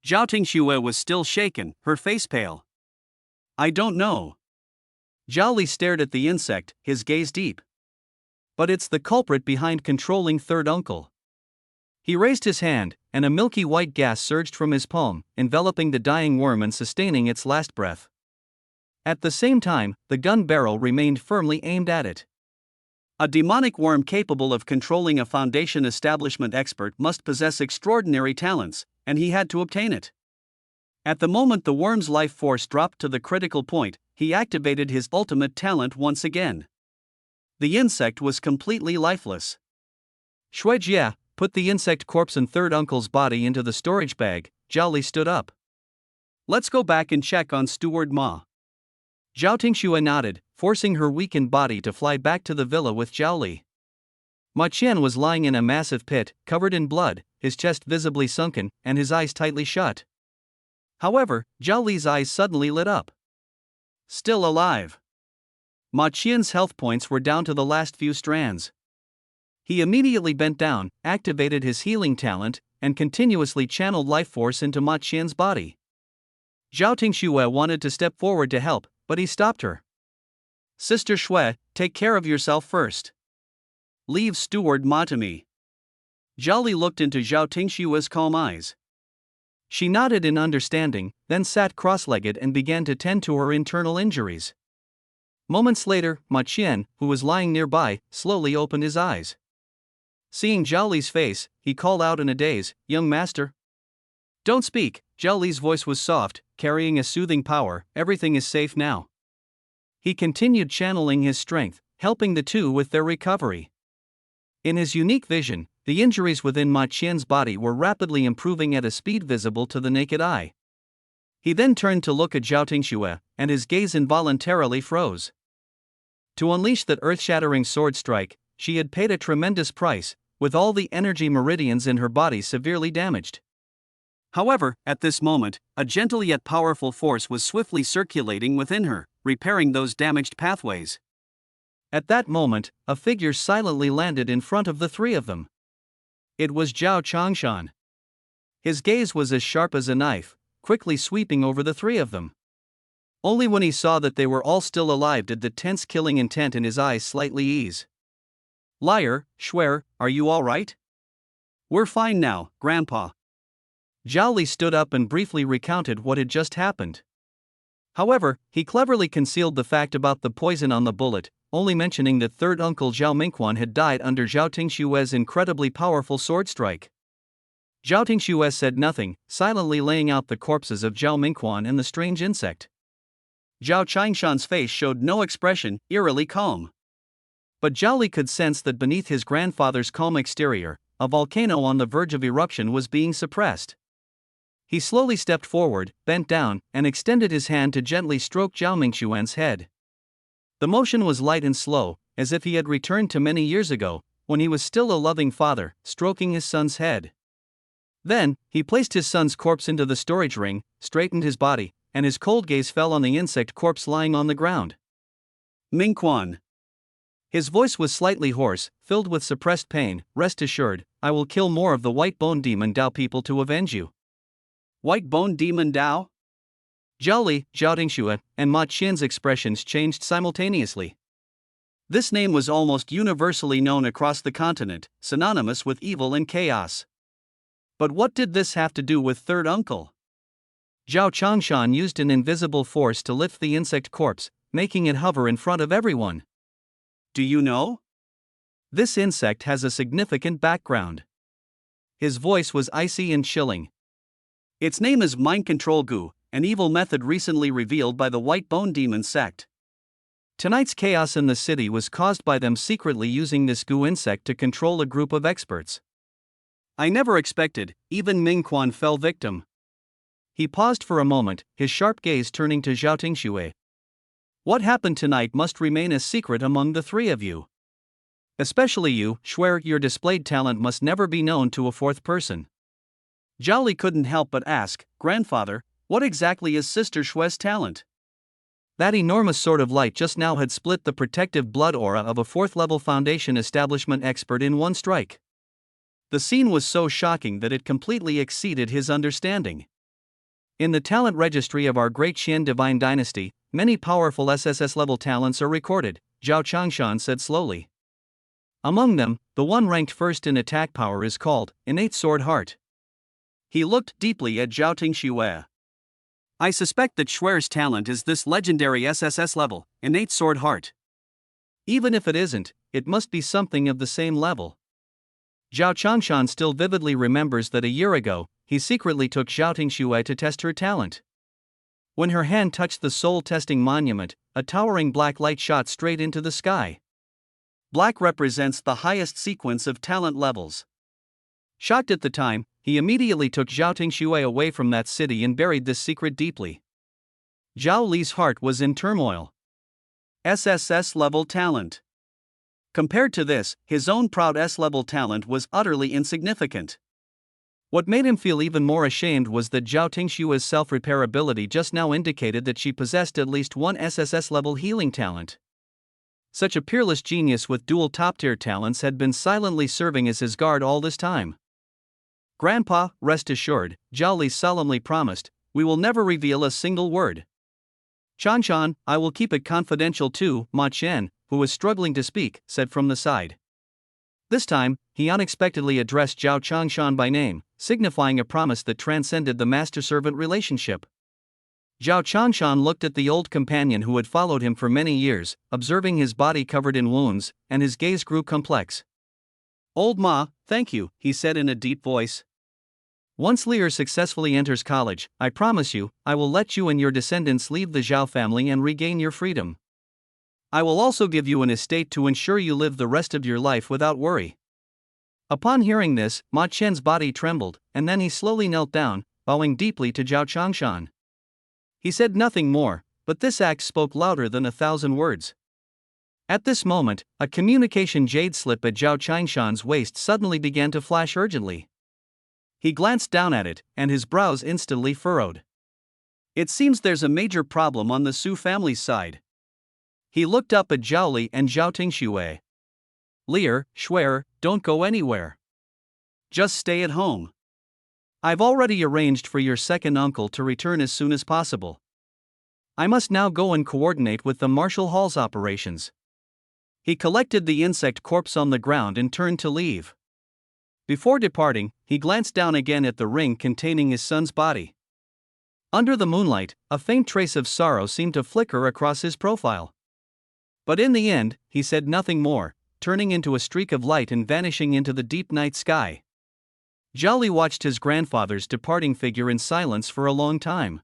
Zhao Tingxue was still shaken, her face pale. "I don't know." Zhao Li stared at the insect, his gaze deep. "But it's the culprit behind controlling Third Uncle." He raised his hand, and a milky white gas surged from his palm, enveloping the dying worm and sustaining its last breath. At the same time, the gun barrel remained firmly aimed at it. A demonic worm capable of controlling a foundation establishment expert must possess extraordinary talents, and he had to obtain it. At the moment the worm's life force dropped to the critical point, he activated his ultimate talent once again. The insect was completely lifeless. Shuijia, put the insect corpse and third uncle's body into the storage bag. Zhao Li stood up. Let's go back and check on Steward Ma. Zhao Tingxue nodded, forcing her weakened body to fly back to the villa with Zhao Li. Ma Qian was lying in a massive pit, covered in blood, his chest visibly sunken, and his eyes tightly shut. However, Zhao Li's eyes suddenly lit up. Still alive. Ma Qian's health points were down to the last few strands. He immediately bent down, activated his healing talent, and continuously channeled life force into Ma Qian's body. Zhao Tingxue wanted to step forward to help, but he stopped her. Sister Shui, take care of yourself first. Leave Steward Ma to me. Zhao Li looked into Zhao Tingxue's calm eyes. She nodded in understanding, then sat cross-legged and began to tend to her internal injuries. Moments later, Ma Qian, who was lying nearby, slowly opened his eyes. Seeing Zhao Li's face, he called out in a daze, "Young master?" "Don't speak." Zhao Li's voice was soft, carrying a soothing power. "Everything is safe now." He continued channeling his strength, helping the two with their recovery. In his unique vision, the injuries within Ma Qian's body were rapidly improving at a speed visible to the naked eye. He then turned to look at Zhao Tingxue, and his gaze involuntarily froze. To unleash that earth-shattering sword strike, she had paid a tremendous price, with all the energy meridians in her body severely damaged. However, at this moment, a gentle yet powerful force was swiftly circulating within her, repairing those damaged pathways. At that moment, a figure silently landed in front of the three of them. It was Zhao Changshan. His gaze was as sharp as a knife, quickly sweeping over the three of them. Only when he saw that they were all still alive did the tense killing intent in his eyes slightly ease. "Liar, Shuer, are you all right?" "We're fine now, Grandpa." Zhao Li stood up and briefly recounted what had just happened. However, he cleverly concealed the fact about the poison on the bullet, only mentioning that third uncle Zhao Mingquan had died under Zhao Tingxue's incredibly powerful sword strike. Zhao Tingxue said nothing, silently laying out the corpses of Zhao Mingquan and the strange insect. Zhao Changshan's face showed no expression, eerily calm. But Zhao Li could sense that beneath his grandfather's calm exterior, a volcano on the verge of eruption was being suppressed. He slowly stepped forward, bent down, and extended his hand to gently stroke Zhao Mingquan's head. The motion was light and slow, as if he had returned to many years ago, when he was still a loving father, stroking his son's head. Then, he placed his son's corpse into the storage ring, straightened his body, and his cold gaze fell on the insect corpse lying on the ground. "Mingquan." His voice was slightly hoarse, filled with suppressed pain. "Rest assured, I will kill more of the white bone demon Dao people to avenge you." "White bone demon Dao?" Zhao Li, Zhao Tingxue, and Ma Qian's expressions changed simultaneously. This name was almost universally known across the continent, synonymous with evil and chaos. But what did this have to do with third uncle? Zhao Changshan used an invisible force to lift the insect corpse, making it hover in front of everyone. "Do you know?" "This insect has a significant background." His voice was icy and chilling. "Its name is Mind Control Gu, an evil method recently revealed by the White Bone Demon sect. Tonight's chaos in the city was caused by them secretly using this Gu insect to control a group of experts. I never expected, even Mingquan fell victim." He paused for a moment, his sharp gaze turning to Zhao Tingxue. "What happened tonight must remain a secret among the three of you. Especially you, Shuer. Your displayed talent must never be known to a fourth person." Zhao Li couldn't help but ask, "Grandfather, what exactly is Sister Shue's talent?" That enormous sword of light just now had split the protective blood aura of a fourth-level Foundation establishment expert in one strike. The scene was so shocking that it completely exceeded his understanding. In the talent registry of our great Qian divine dynasty, many powerful SSS-level talents are recorded, Zhao Changshan said slowly. Among them, the one ranked first in attack power is called Innate Sword Heart. He looked deeply at Zhao Tingxue. "I suspect that Shuer's talent is this legendary SSS level, Innate Sword Heart." "Even if it isn't, it must be something of the same level." Zhao Changshan still vividly remembers that a year ago, he secretly took Zhao Tingxue to test her talent. When her hand touched the soul-testing monument, a towering black light shot straight into the sky. Black represents the highest sequence of talent levels. Shocked at the time, he immediately took Zhao Tingxue away from that city and buried this secret deeply. Zhao Li's heart was in turmoil. SSS level talent. Compared to this, his own proud S-level talent was utterly insignificant. What made him feel even more ashamed was that Zhao Tingxue's self-repair ability just now indicated that she possessed at least one SSS-level healing talent. Such a peerless genius with dual top-tier talents had been silently serving as his guard all this time. "Grandpa, rest assured," Zhao Li solemnly promised, "we will never reveal a single word." "Chanshan, I will keep it confidential too," Ma Chen, who was struggling to speak, said from the side. This time, he unexpectedly addressed Zhao Changshan by name, signifying a promise that transcended the master-servant relationship. Zhao Changshan looked at the old companion who had followed him for many years, observing his body covered in wounds, and his gaze grew complex. "Old Ma, thank you," he said in a deep voice. "Once Lear successfully enters college, I promise you, I will let you and your descendants leave the Zhao family and regain your freedom. I will also give you an estate to ensure you live the rest of your life without worry." Upon hearing this, Ma Chen's body trembled, and then he slowly knelt down, bowing deeply to Zhao Changshan. He said nothing more, but this act spoke louder than 1,000 words. At this moment, a communication jade slip at Zhao Changshan's waist suddenly began to flash urgently. He glanced down at it, and his brows instantly furrowed. "It seems there's a major problem on the Su family's side." He looked up at Zhao Li and Zhao Tingxue. "Lear, Schwer, don't go anywhere. Just stay at home. I've already arranged for your second uncle to return as soon as possible. I must now go and coordinate with the Marshall Hall's operations." He collected the insect corpse on the ground and turned to leave. Before departing, he glanced down again at the ring containing his son's body. Under the moonlight, a faint trace of sorrow seemed to flicker across his profile. But in the end, he said nothing more, turning into a streak of light and vanishing into the deep night sky. Zhao Li watched his grandfather's departing figure in silence for a long time.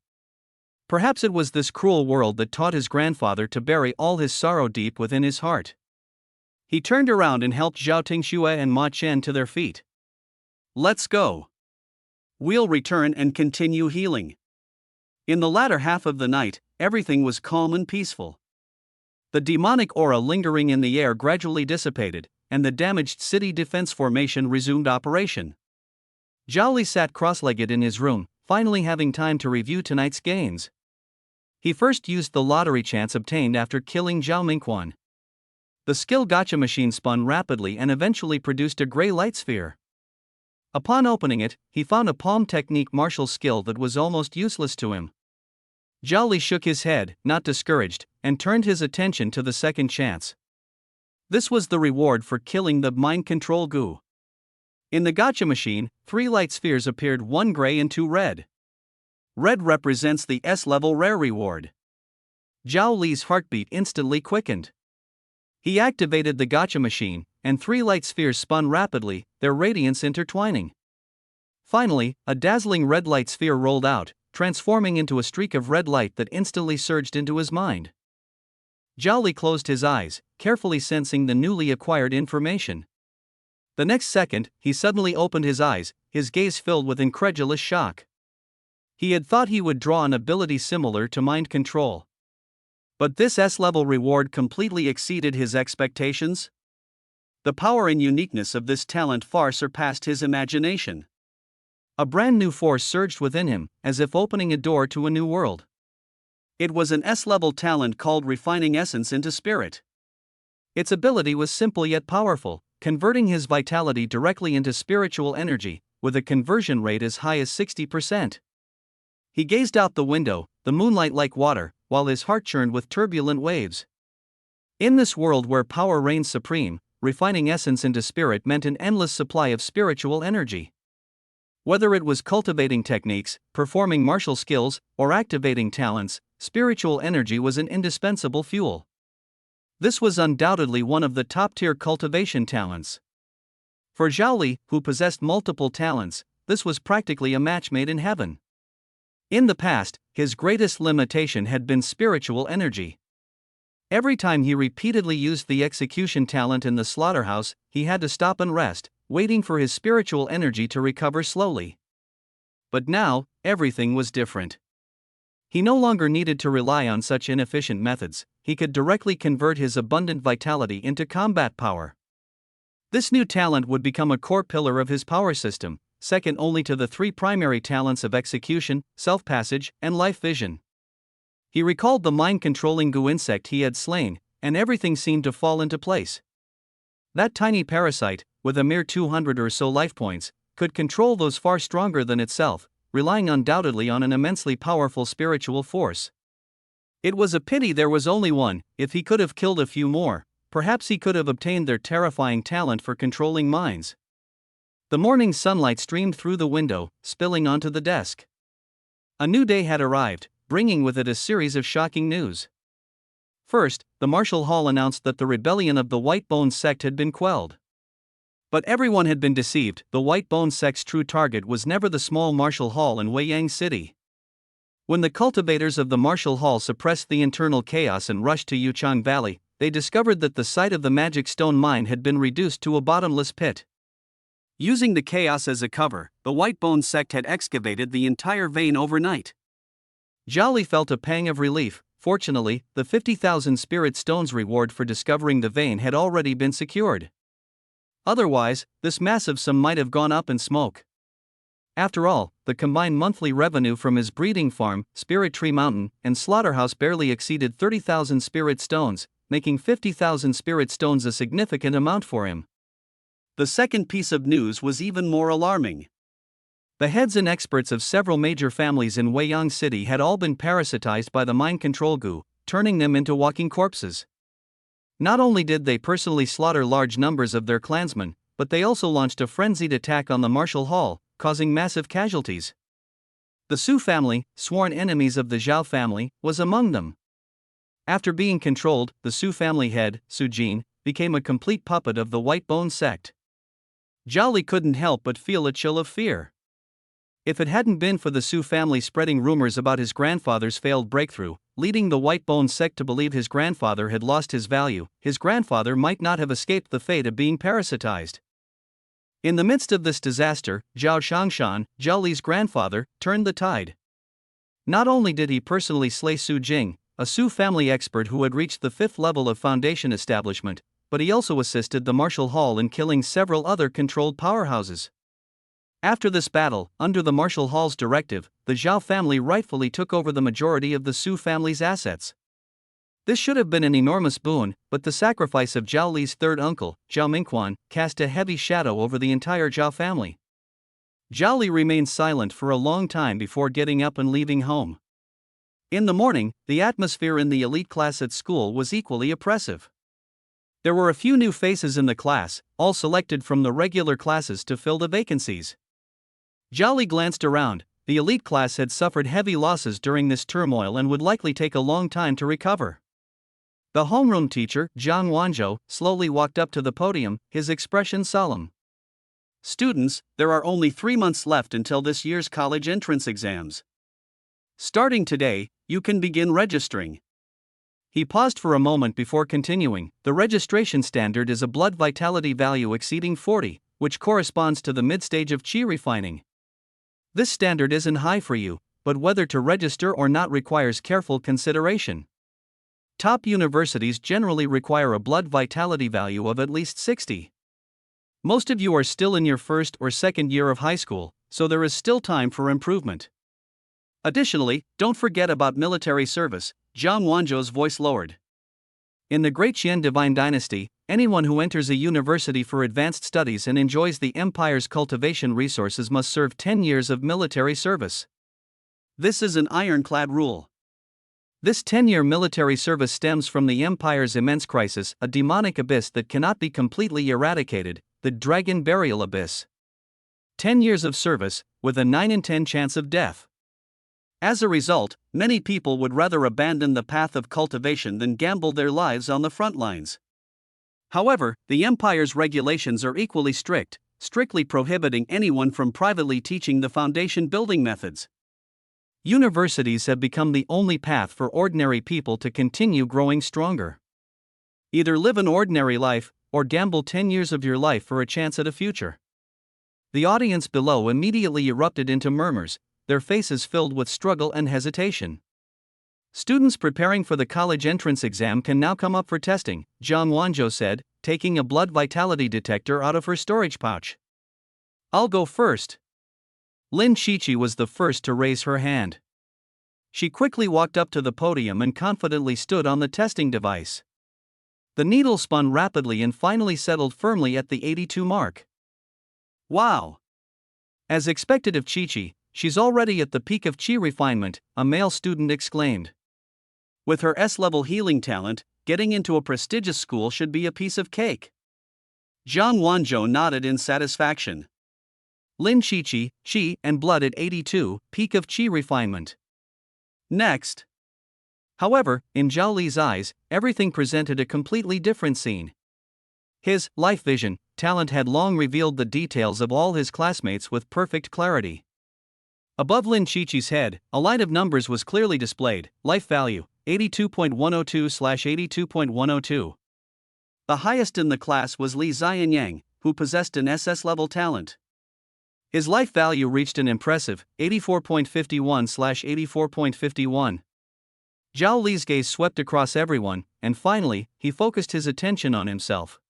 Perhaps it was this cruel world that taught his grandfather to bury all his sorrow deep within his heart. He turned around and helped Zhao Tingxue and Ma Chen to their feet. "Let's go. We'll return and continue healing." In the latter half of the night, everything was calm and peaceful. The demonic aura lingering in the air gradually dissipated, and the damaged city defense formation resumed operation. Zhao Li sat cross-legged in his room, finally having time to review tonight's gains. He first used the lottery chance obtained after killing Zhao Mingquan. The skill gacha machine spun rapidly and eventually produced a gray light sphere. Upon opening it, he found a palm technique martial skill that was almost useless to him. Zhao Li shook his head, not discouraged, and turned his attention to the second chance. This was the reward for killing the mind control goo. In the gacha machine, 3 light spheres appeared, 1 gray and 2 red. Red represents the S-level rare reward. Zhao Li's heartbeat instantly quickened. He activated the gacha machine, and 3 light spheres spun rapidly, their radiance intertwining. Finally, a dazzling red light sphere rolled out, transforming into a streak of red light that instantly surged into his mind. Zhao Li closed his eyes, carefully sensing the newly acquired information. The next second, he suddenly opened his eyes, his gaze filled with incredulous shock. He had thought he would draw an ability similar to mind control. But this S-level reward completely exceeded his expectations. The power and uniqueness of this talent far surpassed his imagination. A brand new force surged within him, as if opening a door to a new world. It was an S-level talent called Refining Essence into Spirit. Its ability was simple yet powerful, converting his vitality directly into spiritual energy, with a conversion rate as high as 60%. He gazed out the window, the moonlight like water, while his heart churned with turbulent waves. In this world where power reigns supreme, refining essence into spirit meant an endless supply of spiritual energy. Whether it was cultivating techniques, performing martial skills, or activating talents, spiritual energy was an indispensable fuel. This was undoubtedly one of the top-tier cultivation talents. For Zhao Li, who possessed multiple talents, this was practically a match made in heaven. In the past, his greatest limitation had been spiritual energy. Every time he repeatedly used the execution talent in the slaughterhouse, he had to stop and rest, waiting for his spiritual energy to recover slowly. But now, everything was different. He no longer needed to rely on such inefficient methods, he could directly convert his abundant vitality into combat power. This new talent would become a core pillar of his power system, second only to the three primary talents of execution, self-passage, and life vision. He recalled the mind-controlling goo insect he had slain, and everything seemed to fall into place. That tiny parasite, with a mere 200 or so life points, could control those far stronger than itself, relying undoubtedly on an immensely powerful spiritual force. It was a pity there was only one. If he could have killed a few more, perhaps he could have obtained their terrifying talent for controlling minds. The morning sunlight streamed through the window, spilling onto the desk. A new day had arrived, bringing with it a series of shocking news. First, the martial hall announced that the rebellion of the White Bone sect had been quelled. But everyone had been deceived. The White Bone sect's true target was never the small martial hall in Weiyang City. When the cultivators of the martial hall suppressed the internal chaos and rushed to Yuchang Valley, they discovered that the site of the magic stone mine had been reduced to a bottomless pit. Using the chaos as a cover, the White Bone sect had excavated the entire vein overnight. Zhao Li felt a pang of relief. Fortunately, the 50,000 spirit stones reward for discovering the vein had already been secured. Otherwise, this massive sum might have gone up in smoke. After all, the combined monthly revenue from his breeding farm, Spirit Tree Mountain, and slaughterhouse barely exceeded 30,000 spirit stones, making 50,000 spirit stones a significant amount for him. The second piece of news was even more alarming. The heads and experts of several major families in Weiyang City had all been parasitized by the mind control goo, turning them into walking corpses. Not only did they personally slaughter large numbers of their clansmen, but they also launched a frenzied attack on the martial hall, causing massive casualties. The Su family, sworn enemies of the Zhao family, was among them. After being controlled, the Su family head, Su Jin, became a complete puppet of the White Bone sect. Zhao Li couldn't help but feel a chill of fear. If it hadn't been for the Su family spreading rumors about his grandfather's failed breakthrough, leading the White Bone sect to believe his grandfather had lost his value, his grandfather might not have escaped the fate of being parasitized. In the midst of this disaster, Zhao Shangshan, Zhao Li's grandfather, turned the tide. Not only did he personally slay Su Jing, a Su family expert who had reached the 5th level of foundation establishment, but he also assisted the martial hall in killing several other controlled powerhouses. After this battle, under the martial hall's directive, the Zhao family rightfully took over the majority of the Su family's assets. This should have been an enormous boon, but the sacrifice of Zhao Li's third uncle, Zhao Mingquan, cast a heavy shadow over the entire Zhao family. Zhao Li remained silent for a long time before getting up and leaving home. In the morning, the atmosphere in the elite class at school was equally oppressive. There were a few new faces in the class, all selected from the regular classes to fill the vacancies. Zhao Li glanced around. The elite class had suffered heavy losses during this turmoil and would likely take a long time to recover. The homeroom teacher, Zhang Wanzhou, slowly walked up to the podium, his expression solemn. Students, there are only 3 months left until this year's college entrance exams. Starting today, you can begin registering. He paused for a moment before continuing. The registration standard is a blood vitality value exceeding 40, which corresponds to the mid-stage of qi refining. This standard isn't high for you, but whether to register or not requires careful consideration. Top universities generally require a blood vitality value of at least 60. Most of you are still in your first or second year of high school, so there is still time for improvement. Additionally, don't forget about military service. Zhang Wanzhou's voice lowered. In the Great Qian Divine Dynasty, anyone who enters a university for advanced studies and enjoys the empire's cultivation resources must serve 10 years of military service. This is an ironclad rule. This 10-year military service stems from the empire's immense crisis, a demonic abyss that cannot be completely eradicated, the Dragon Burial Abyss. 10 years of service, with a 9 in 10 chance of death. As a result, many people would rather abandon the path of cultivation than gamble their lives on the front lines. However, the empire's regulations are equally strict. strictly prohibiting anyone from privately teaching the foundation building methods. Universities have become the only path for ordinary people to continue growing stronger. Either live an ordinary life, or gamble 10 years of your life for a chance at a future. The audience below immediately erupted into murmurs, their faces filled with struggle and hesitation. Students preparing for the college entrance exam can now come up for testing, Zhang Wanzhou said, taking a blood vitality detector out of her storage pouch. I'll go first. Lin Qiqi was the first to raise her hand. She quickly walked up to the podium and confidently stood on the testing device. The needle spun rapidly and finally settled firmly at the 82 mark. Wow! As expected of Qiqi, she's already at the peak of qi refinement, a male student exclaimed. With her S-level healing talent, getting into a prestigious school should be a piece of cake. Zhang Wanzhou nodded in satisfaction. Lin Qiqi, qi and blood at 82, peak of qi refinement. Next. However, in Zhao Li's eyes, everything presented a completely different scene. His life vision talent had long revealed the details of all his classmates with perfect clarity. Above Lin Qiqi's head, a line of numbers was clearly displayed, life value, 82.102/82.102. The highest in the class was Li Xianyang, who possessed an SS-level talent. His life value reached an impressive 84.51/84.51. Zhao Li's gaze swept across everyone, and finally, he focused his attention on himself.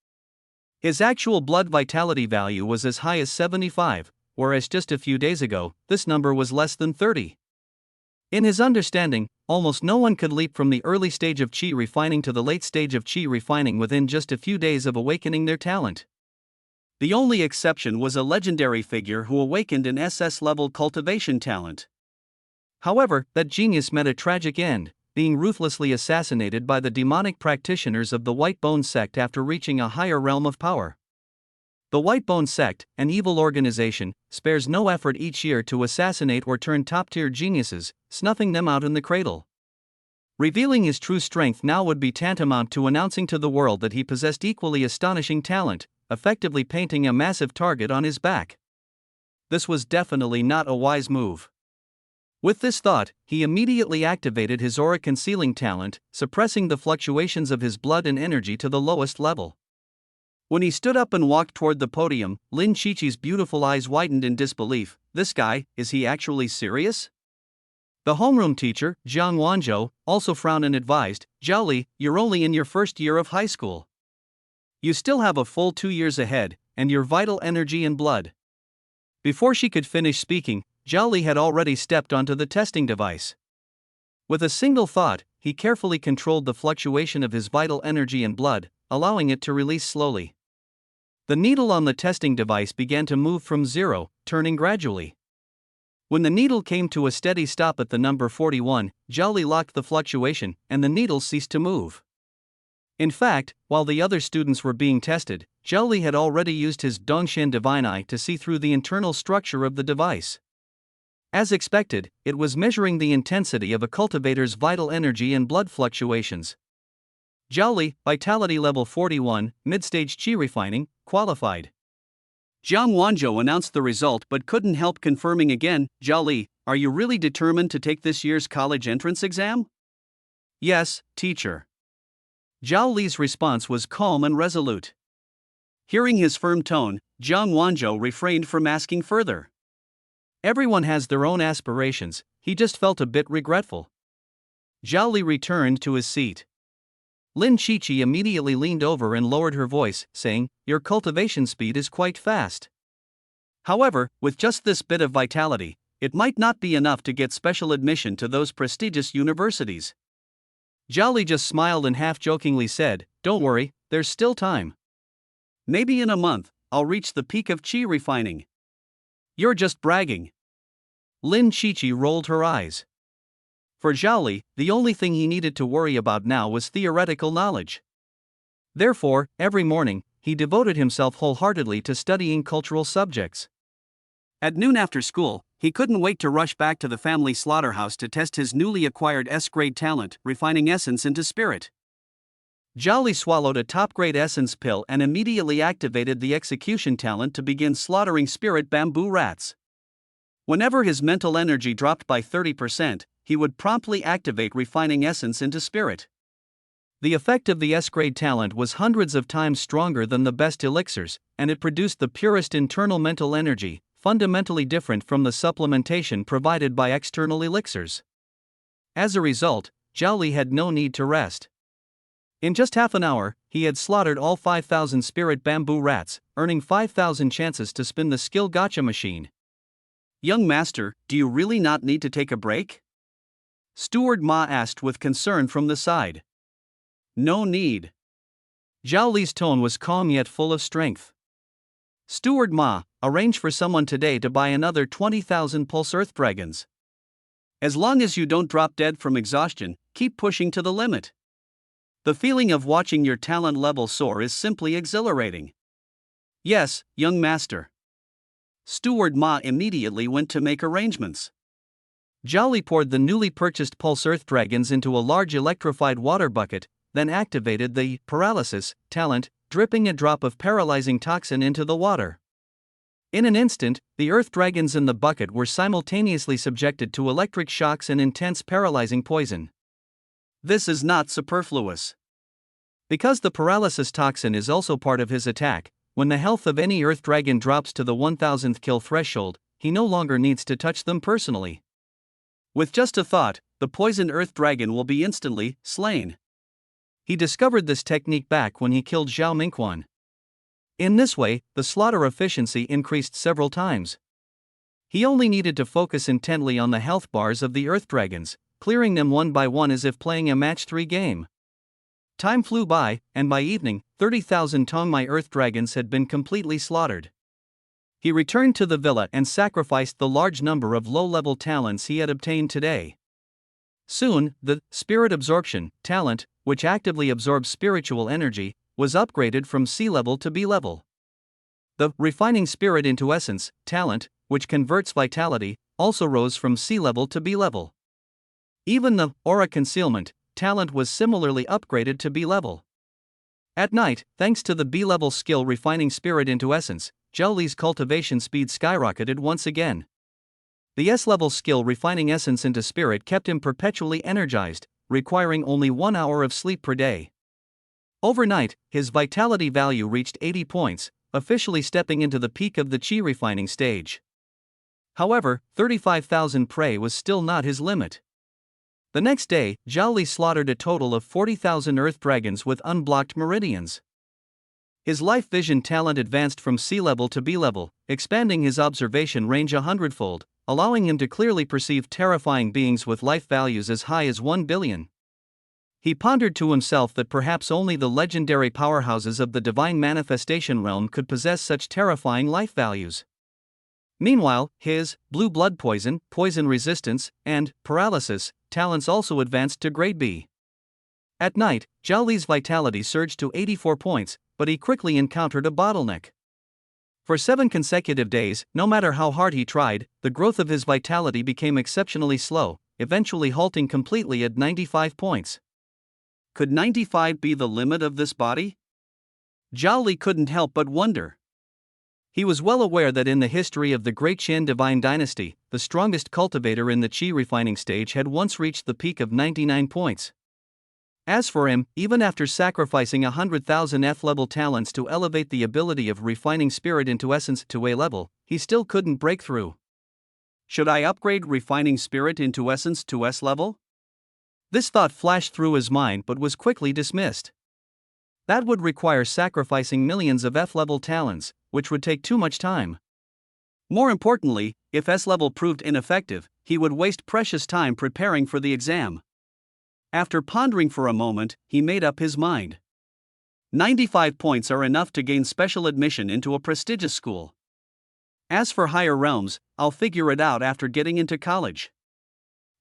His actual blood vitality value was as high as 75, whereas just a few days ago, this number was less than 30. In his understanding, almost no one could leap from the early stage of qi refining to the late stage of qi refining within just a few days of awakening their talent. The only exception was a legendary figure who awakened an SS-level cultivation talent. However, that genius met a tragic end, being ruthlessly assassinated by the demonic practitioners of the White Bone sect after reaching a higher realm of power. The White Bone sect, an evil organization, spares no effort each year to assassinate or turn top-tier geniuses, snuffing them out in the cradle. Revealing his true strength now would be tantamount to announcing to the world that he possessed equally astonishing talent, effectively painting a massive target on his back. This was definitely not a wise move. With this thought, he immediately activated his aura concealing talent, suppressing the fluctuations of his blood and energy to the lowest level. When he stood up and walked toward the podium, Lin Qiqi's beautiful eyes widened in disbelief. This guy, is he actually serious? The homeroom teacher, Zhang Wanzhou, also frowned and advised, Zhao Li, you're only in your first year of high school. You still have a full 2 years ahead, and your vital energy and blood. Before she could finish speaking, Zhao Li had already stepped onto the testing device. With a single thought, he carefully controlled the fluctuation of his vital energy and blood, allowing it to release slowly. The needle on the testing device began to move from zero, turning gradually. When the needle came to a steady stop at the number 41, Zhao Li locked the fluctuation, and the needle ceased to move. In fact, while the other students were being tested, Zhao Li had already used his Dongshan Divine Eye to see through the internal structure of the device. As expected, it was measuring the intensity of a cultivator's vital energy and blood fluctuations. Zhao Li, vitality level 41, mid-stage qi refining, qualified. Zhang Wanzhou announced the result but couldn't help confirming again, Zhao Li, are you really determined to take this year's college entrance exam? Yes, teacher. Zhao Li's response was calm and resolute. Hearing his firm tone, Zhang Wanzhou refrained from asking further. Everyone has their own aspirations, he just felt a bit regretful. Zhao Li returned to his seat. Lin Qiqi immediately leaned over and lowered her voice, saying, your cultivation speed is quite fast. However, with just this bit of vitality, it might not be enough to get special admission to those prestigious universities. Zhao Li just smiled and half-jokingly said, don't worry, there's still time. Maybe in a month, I'll reach the peak of qi refining. You're just bragging. Lin Qiqi rolled her eyes. For Zhao Li, the only thing he needed to worry about now was theoretical knowledge. Therefore, every morning, he devoted himself wholeheartedly to studying cultural subjects. At noon after school, he couldn't wait to rush back to the family slaughterhouse to test his newly acquired S-grade talent, refining essence into spirit. Zhao Li swallowed a top-grade essence pill and immediately activated the execution talent to begin slaughtering spirit bamboo rats. Whenever his mental energy dropped by 30%, he would promptly activate refining essence into spirit. The effect of the S-grade talent was hundreds of times stronger than the best elixirs, and it produced the purest internal mental energy, fundamentally different from the supplementation provided by external elixirs. As a result, Zhao Li had no need to rest. In just half an hour, he had slaughtered all 5,000 spirit bamboo rats, earning 5,000 chances to spin the skill gacha machine. "Young master, do you really not need to take a break?" Steward Ma asked with concern from the side. "No need." Zhao Li's tone was calm yet full of strength. "Steward Ma, arrange for someone today to buy another 20,000 pulse earth dragons. As long as you don't drop dead from exhaustion, keep pushing to the limit. The feeling of watching your talent level soar is simply exhilarating." "Yes, young master." Steward Ma immediately went to make arrangements. Zhao Li poured the newly purchased pulse earth dragons into a large electrified water bucket, then activated the paralysis talent, dripping a drop of paralyzing toxin into the water. In an instant, the earth dragons in the bucket were simultaneously subjected to electric shocks and intense paralyzing poison. This is not superfluous. Because the paralysis toxin is also part of his attack, when the health of any earth dragon drops to the 1,000th kill threshold, he no longer needs to touch them personally. With just a thought, the poisoned earth dragon will be instantly slain. He discovered this technique back when he killed Zhao Mingquan. In this way, the slaughter efficiency increased several times. He only needed to focus intently on the health bars of the earth dragons, clearing them one by one as if playing a match 3 game. Time flew by, and by evening, 30,000 Tongmai earth dragons had been completely slaughtered. He returned to the villa and sacrificed the large number of low-level talents he had obtained today. Soon, the spirit absorption talent, which actively absorbs spiritual energy, was upgraded from C level to B level. The refining spirit into essence talent, which converts vitality, also rose from C level to B level. Even the aura concealment talent was similarly upgraded to B level. At night, thanks to the B level skill refining spirit into essence, Zhao Li's cultivation speed skyrocketed once again. The S level skill refining essence into spirit kept him perpetually energized, requiring only 1 hour of sleep per day. Overnight, his vitality value reached 80 points, officially stepping into the peak of the chi refining stage. However, 35,000 prey was still not his limit. The next day, Zhao Li slaughtered a total of 40,000 earth dragons with unblocked meridians. His life vision talent advanced from C level to B level, expanding his observation range 100-fold, allowing him to clearly perceive terrifying beings with life values as high as 1 billion. He pondered to himself that perhaps only the legendary powerhouses of the divine manifestation realm could possess such terrifying life values. Meanwhile, his blue blood poison, poison resistance, and paralysis talents also advanced to grade B. At night, Zhao Li's vitality surged to 84 points, but he quickly encountered a bottleneck. For 7 consecutive days, no matter how hard he tried, the growth of his vitality became exceptionally slow, eventually halting completely at 95 points. Could 95 be the limit of this body? Zhao Li couldn't help but wonder. He was well aware that in the history of the Great Qin Divine Dynasty, the strongest cultivator in the Qi refining stage had once reached the peak of 99 points. As for him, even after sacrificing 100,000 F-level talents to elevate the ability of refining spirit into essence to A level, he still couldn't break through. Should I upgrade refining spirit into essence to S level? This thought flashed through his mind but was quickly dismissed. That would require sacrificing millions of F-level talents, which would take too much time. More importantly, if S-level proved ineffective, he would waste precious time preparing for the exam. After pondering for a moment, he made up his mind. 95 points are enough to gain special admission into a prestigious school. As for higher realms, I'll figure it out after getting into college.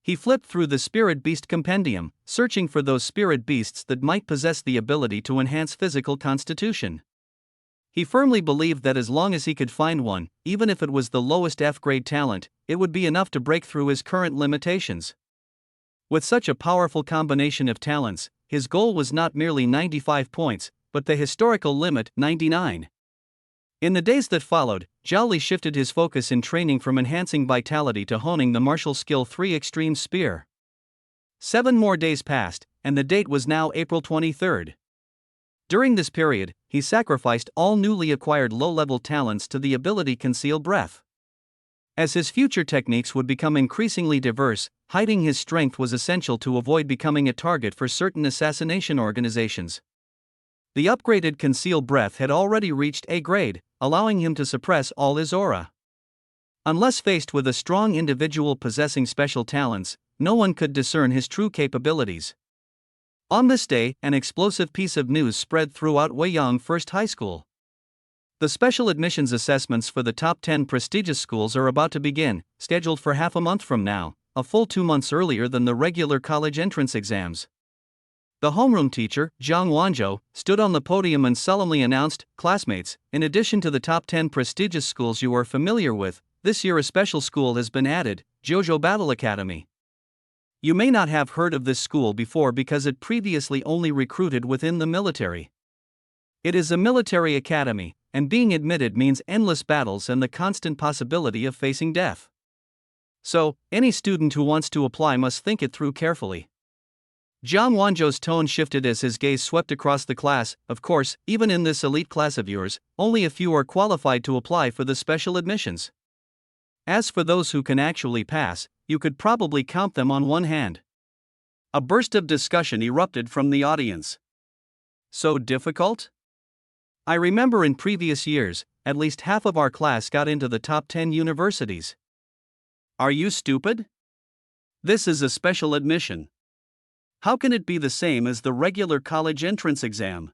He flipped through the Spirit Beast Compendium, searching for those spirit beasts that might possess the ability to enhance physical constitution. He firmly believed that as long as he could find one, even if it was the lowest F-grade talent, it would be enough to break through his current limitations. With such a powerful combination of talents, his goal was not merely 95 points, but the historical limit, 99. In the days that followed, Zhao Li shifted his focus in training from enhancing vitality to honing the martial skill 3 extreme spear. 7 more days passed, and the date was now April 23rd. During this period, he sacrificed all newly acquired low-level talents to the ability conceal breath. As his future techniques would become increasingly diverse, hiding his strength was essential to avoid becoming a target for certain assassination organizations. The upgraded conceal breath had already reached A grade, allowing him to suppress all his aura. Unless faced with a strong individual possessing special talents, no one could discern his true capabilities. On this day, an explosive piece of news spread throughout Weiyang First High School. The special admissions assessments for the top 10 prestigious schools are about to begin, scheduled for half a month from now, a full 2 months earlier than the regular college entrance exams. The homeroom teacher, Zhang Wanzhou, stood on the podium and solemnly announced, "Classmates, in addition to the top 10 prestigious schools you are familiar with, this year a special school has been added, Jojo Battle Academy. You may not have heard of this school before because it previously only recruited within the military. It is a military academy, and being admitted means endless battles and the constant possibility of facing death. So, any student who wants to apply must think it through carefully." Zhang Wanzhou's tone shifted as his gaze swept across the class. "Of course, even in this elite class of yours, only a few are qualified to apply for the special admissions. As for those who can actually pass, you could probably count them on one hand." A burst of discussion erupted from the audience. "So difficult? I remember in previous years, at least half of our class got into the top 10 universities. Are you stupid? This is a special admission. How can it be the same as the regular college entrance exam?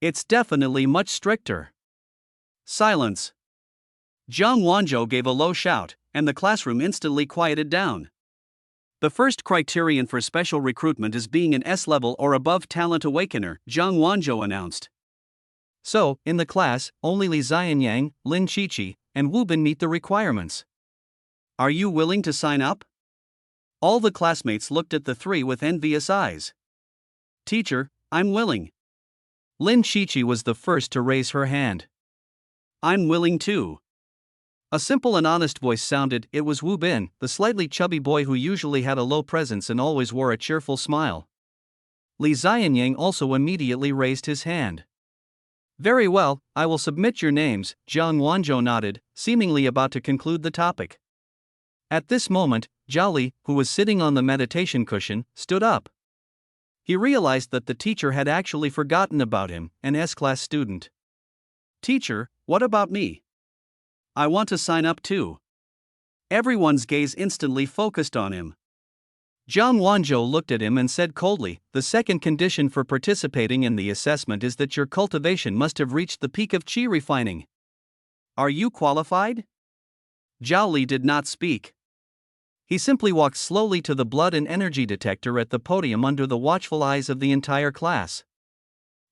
It's definitely much stricter." Silence. Zhang Wanzhou gave a low shout, and the classroom instantly quieted down. "The first criterion for special recruitment is being an S-level or above talent awakener," Zhang Wanzhou announced. "So, in the class, only Li Xianyang, Lin Qiqi, and Wu Bin meet the requirements. Are you willing to sign up?" All the classmates looked at the three with envious eyes. "Teacher, I'm willing." Lin Qiqi was the first to raise her hand. "I'm willing too." A simple and honest voice sounded. It was Wu Bin, the slightly chubby boy who usually had a low presence and always wore a cheerful smile. Li Xianyang also immediately raised his hand. "Very well, I will submit your names," Zhang Wanzhou nodded, seemingly about to conclude the topic. At this moment, Zhao Li, who was sitting on the meditation cushion, stood up. He realized that the teacher had actually forgotten about him, an S-class student. "Teacher, what about me? I want to sign up too." Everyone's gaze instantly focused on him. Zhang Wanzhou looked at him and said coldly, "The second condition for participating in the assessment is that your cultivation must have reached the peak of qi refining. Are you qualified?" Zhao Li did not speak. He simply walked slowly to the blood and energy detector at the podium under the watchful eyes of the entire class.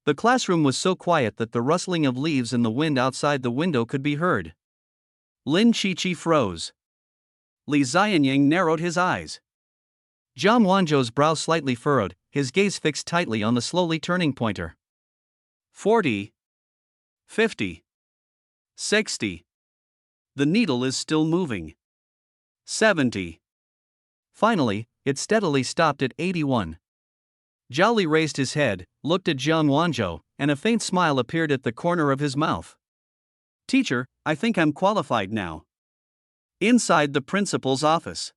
The classroom was so quiet that the rustling of leaves in the wind outside the window could be heard. Lin Qiqi froze. Li Xianyang narrowed his eyes. Zhang Wanzhou's brow slightly furrowed, his gaze fixed tightly on the slowly turning pointer. 40. 50. 60. The needle is still moving. 70. Finally, it steadily stopped at 81. Zhao Li raised his head, looked at Zhang Wanzhou, and a faint smile appeared at the corner of his mouth. "Teacher, I think I'm qualified now." Inside the principal's office.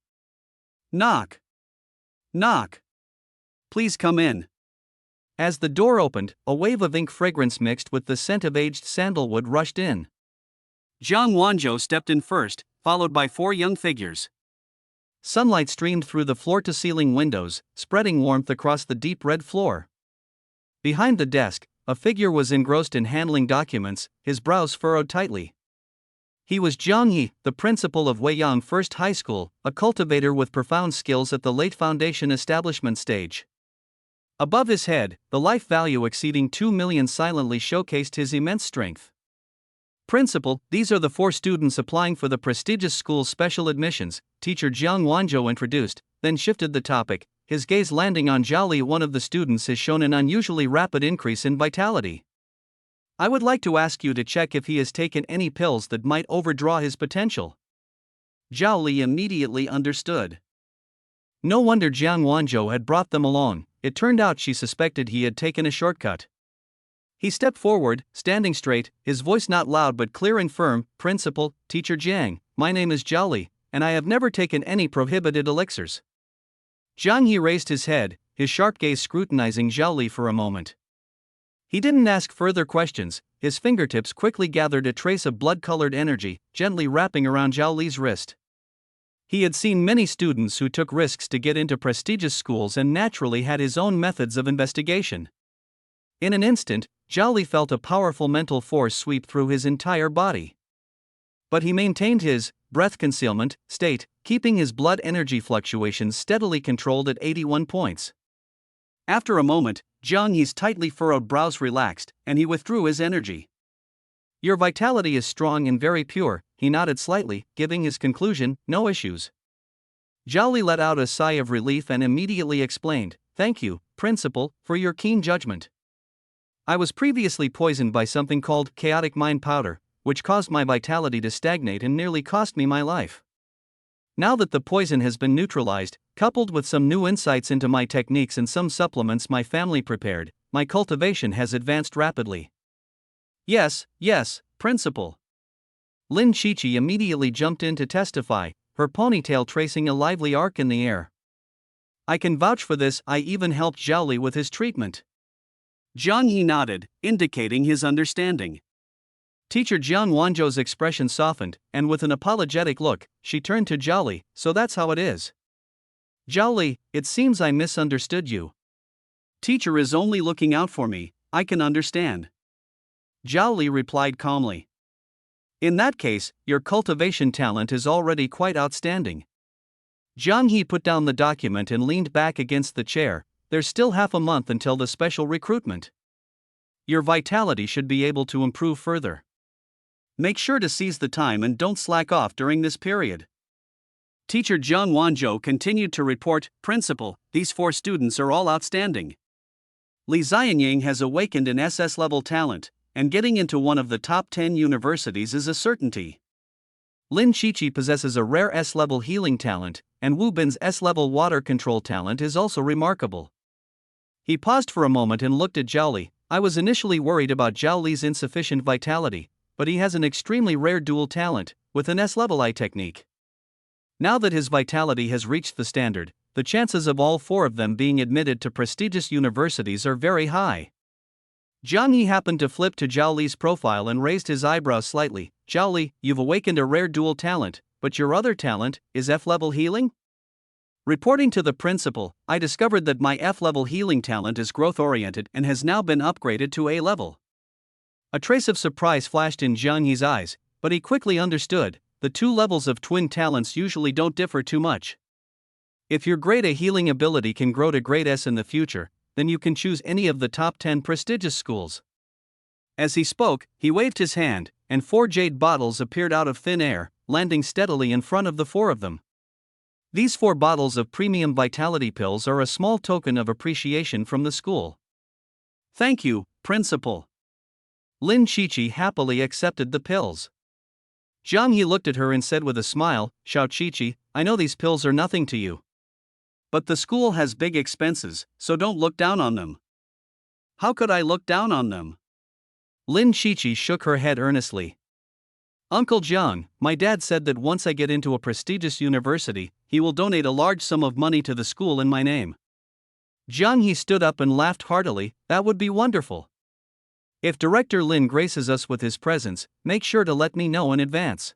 "Knock. Knock. Please come in." As the door opened, a wave of ink fragrance mixed with the scent of aged sandalwood rushed in. Zhang Wanzhou stepped in first, followed by 4 young figures. Sunlight streamed through the floor-to-ceiling windows, spreading warmth across the deep red floor. Behind the desk, a figure was engrossed in handling documents, his brows furrowed tightly. He was Zhang Yi, the principal of Weiyang First High School, a cultivator with profound skills at the late foundation establishment stage. Above his head, the life value exceeding 2 million silently showcased his immense strength. "Principal, these are the 4 students applying for the prestigious school's special admissions," Teacher Zhang Wanzhou introduced, then shifted the topic. his gaze landing on Zhao Li. One of the students has shown an unusually rapid increase in vitality. I would like to ask you to check if he has taken any pills that might overdraw his potential. Zhao Li immediately understood. No wonder Jiang Wanzhou had brought them along. It turned out she suspected he had taken a shortcut. He stepped forward, standing straight, his voice not loud but clear and firm. Principal, Teacher Jiang, my name is Zhao Li, and I have never taken any prohibited elixirs. Jiang He raised his head, his sharp gaze scrutinizing Zhao Li for a moment. He didn't ask further questions. His fingertips quickly gathered a trace of blood-colored energy, gently wrapping around Zhao Li's wrist. He had seen many students who took risks to get into prestigious schools and naturally had his own methods of investigation. In an instant, Zhao Li felt a powerful mental force sweep through his entire body. But he maintained his breath concealment state, keeping his blood energy fluctuations steadily controlled at 81 points. After a moment, Jiang He's tightly furrowed brows relaxed, and he withdrew his energy. Your vitality is strong and very pure, he nodded slightly, giving his conclusion, no issues. Zhao Li let out a sigh of relief and immediately explained, thank you, Principal, for your keen judgment. I was previously poisoned by something called chaotic mind powder, which caused my vitality to stagnate and nearly cost me my life. Now that the poison has been neutralized, coupled with some new insights into my techniques and some supplements my family prepared, my cultivation has advanced rapidly. Yes, Principal. Lin Qiqi immediately jumped in to testify, her ponytail tracing a lively arc in the air. I can vouch for this, I even helped Zhao Li with his treatment. Jiang He nodded, indicating his understanding. Teacher Jiang Wanzhou's expression softened, and with an apologetic look, she turned to Zhao Li, so that's how it is. Zhao Li, it seems I misunderstood you. Teacher is only looking out for me, I can understand. Zhao Li replied calmly. In that case, your cultivation talent is already quite outstanding. Jiang He put down the document and leaned back against the chair. There's still half a month until the special recruitment. Your vitality should be able to improve further. Make sure to seize the time and don't slack off during this period. Teacher Jiang Wanzhou continued to report, Principal, these 4 students are all outstanding. Li Xianying has awakened an SS-level talent, and getting into one of the top 10 universities is a certainty. Lin Qiqi possesses a rare S-level healing talent, and Wu Bin's S-level water control talent is also remarkable. He paused for a moment and looked at Zhao Li. I was initially worried about Zhao Li's insufficient vitality, but he has an extremely rare dual talent, with an S-level I technique. Now that his vitality has reached the standard, the chances of all 4 of them being admitted to prestigious universities are very high. Jiang He happened to flip to Zhao Li's profile and raised his eyebrows slightly. Zhao Li, you've awakened a rare dual talent, but your other talent is F-level healing? Reporting to the principal, I discovered that my F-level healing talent is growth-oriented and has now been upgraded to A-level. A trace of surprise flashed in Jiang He's eyes, but he quickly understood, the 2 levels of twin talents usually don't differ too much. If your grade A healing ability can grow to grade S in the future, then you can choose any of the top 10 prestigious schools. As he spoke, he waved his hand, and 4 jade bottles appeared out of thin air, landing steadily in front of the 4 of them. These 4 bottles of premium vitality pills are a small token of appreciation from the school. Thank you, Principal. Lin Qiqi happily accepted the pills. Jiang He looked at her and said with a smile, Xiao Qiqi, I know these pills are nothing to you. But the school has big expenses, so don't look down on them. How could I look down on them? Lin Qiqi shook her head earnestly. Uncle Jiang, my dad said that once I get into a prestigious university, he will donate a large sum of money to the school in my name. Jiang He stood up and laughed heartily, that would be wonderful. If Director Lin graces us with his presence, make sure to let me know in advance.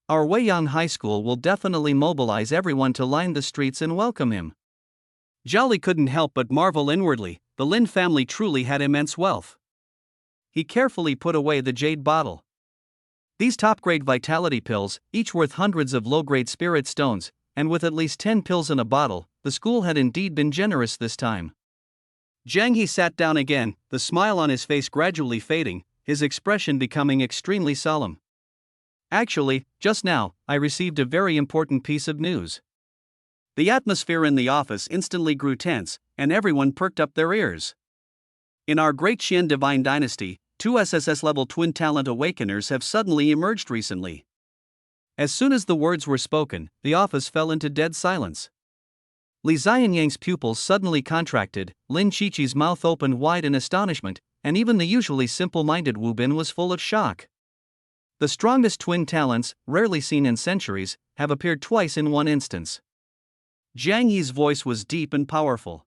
Our Weiyang High School will definitely mobilize everyone to line the streets and welcome him. Zhao Li couldn't help but marvel inwardly, the Lin family truly had immense wealth. He carefully put away the jade bottle. These top-grade vitality pills, each worth hundreds of low-grade spirit stones, and with at least 10 pills in a bottle, the school had indeed been generous this time. Jiang He sat down again, the smile on his face gradually fading, his expression becoming extremely solemn. Actually, just now, I received a very important piece of news. The atmosphere in the office instantly grew tense, and everyone perked up their ears. In our Great Qian Divine Dynasty, 2 SSS-level twin talent awakeners have suddenly emerged recently. As soon as the words were spoken, the office fell into dead silence. Li Xianyang's pupils suddenly contracted, Lin Qiqi's mouth opened wide in astonishment, and even the usually simple-minded Wu Bin was full of shock. The strongest twin talents, rarely seen in centuries, have appeared twice in one instance. Jiang Yi's voice was deep and powerful.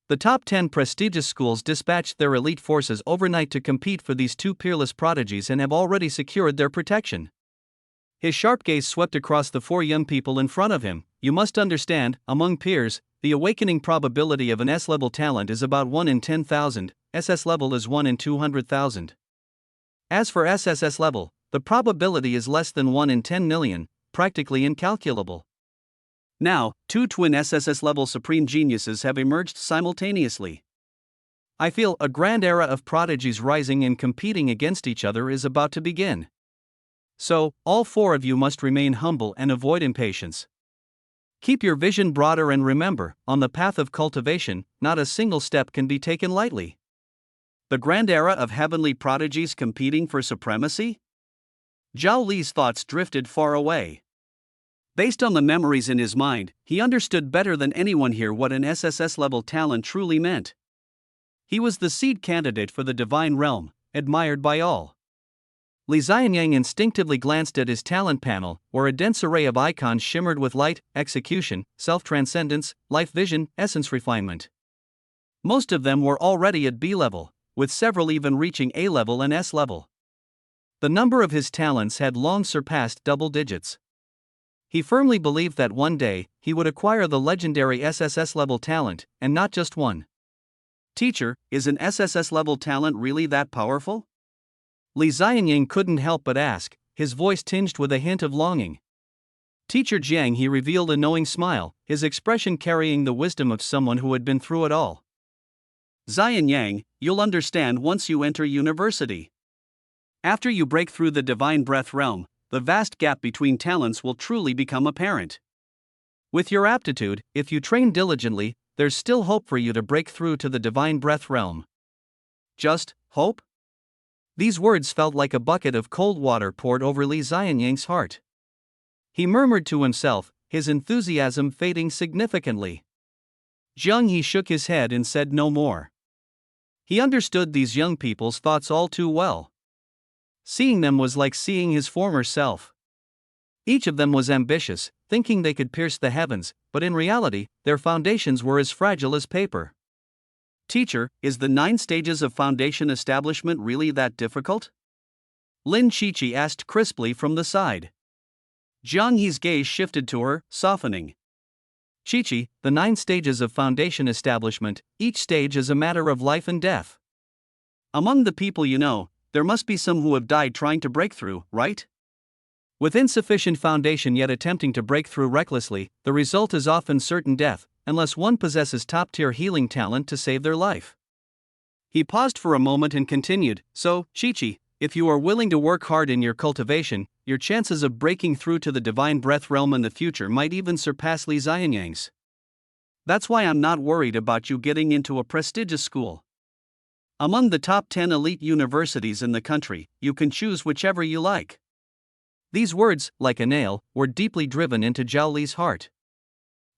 The top 10 prestigious schools dispatched their elite forces overnight to compete for these two peerless prodigies and have already secured their protection. His sharp gaze swept across the 4 young people in front of him. You must understand, among peers, the awakening probability of an S-level talent is about 1 in 10,000, SS level is 1 in 200,000. As for SSS level, the probability is less than 1 in 10 million, practically incalculable. Now, 2 twin SSS level supreme geniuses have emerged simultaneously. I feel a grand era of prodigies rising and competing against each other is about to begin. So, all 4 of you must remain humble and avoid impatience. Keep your vision broader and remember, on the path of cultivation, not a single step can be taken lightly. The grand era of heavenly prodigies competing for supremacy? Zhao Li's thoughts drifted far away. Based on the memories in his mind, he understood better than anyone here what an SSS-level talent truly meant. He was the seed candidate for the divine realm, admired by all. Li Xianyang instinctively glanced at his talent panel, where a dense array of icons shimmered with light, execution, self-transcendence, life vision, essence refinement. Most of them were already at B level, with several even reaching A level and S level. The number of his talents had long surpassed double digits. He firmly believed that one day, he would acquire the legendary SSS-level talent, and not just one. Teacher, is an SSS-level talent really that powerful? Li Xianyang couldn't help but ask, his voice tinged with a hint of longing. Teacher Jiang, he revealed a knowing smile, his expression carrying the wisdom of someone who had been through it all. Xianyang, you'll understand once you enter university. After you break through the divine breath realm, the vast gap between talents will truly become apparent. With your aptitude, if you train diligently, there's still hope for you to break through to the divine breath realm. Just hope? These words felt like a bucket of cold water poured over Li Xianyang's heart. He murmured to himself, his enthusiasm fading significantly. Jiang He shook his head and said no more. He understood these young people's thoughts all too well. Seeing them was like seeing his former self. Each of them was ambitious, thinking they could pierce the heavens, but in reality, their foundations were as fragile as paper. Teacher, is the 9 stages of foundation establishment really that difficult? Lin Qiqi asked crisply from the side. Jiang Yi's gaze shifted to her, softening. Qiqi, the 9 stages of foundation establishment, each stage is a matter of life and death. Among the people you know, there must be some who have died trying to break through, right? With insufficient foundation yet attempting to break through recklessly, the result is often certain death, unless one possesses top-tier healing talent to save their life. He paused for a moment and continued, so, Qiqi, if you are willing to work hard in your cultivation, your chances of breaking through to the divine breath realm in the future might even surpass Li Xianyang's. That's why I'm not worried about you getting into a prestigious school. Among the top 10 elite universities in the country, you can choose whichever you like. These words, like a nail, were deeply driven into Zhao Li's heart.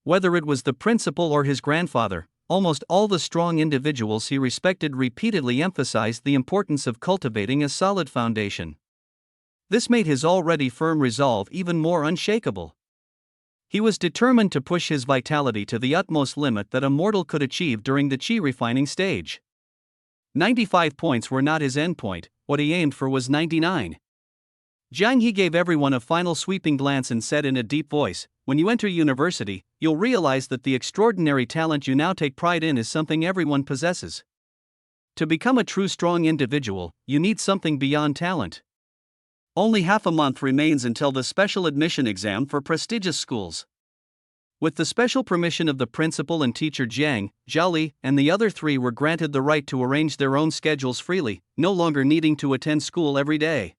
Whether it was the principal or his grandfather, almost all the strong individuals he respected repeatedly emphasized the importance of cultivating a solid foundation. This made his already firm resolve even more unshakable. He was determined to push his vitality to the utmost limit that a mortal could achieve during the chi refining stage. 95 points were not his endpoint, what he aimed for was 99. Jiang He gave everyone a final sweeping glance and said in a deep voice, when you enter university, you'll realize that the extraordinary talent you now take pride in is something everyone possesses. To become a true strong individual, you need something beyond talent. Only half a month remains until the special admission exam for prestigious schools. With the special permission of the principal and teacher Jiang, Zhao Li, and the other 3 were granted the right to arrange their own schedules freely, no longer needing to attend school every day.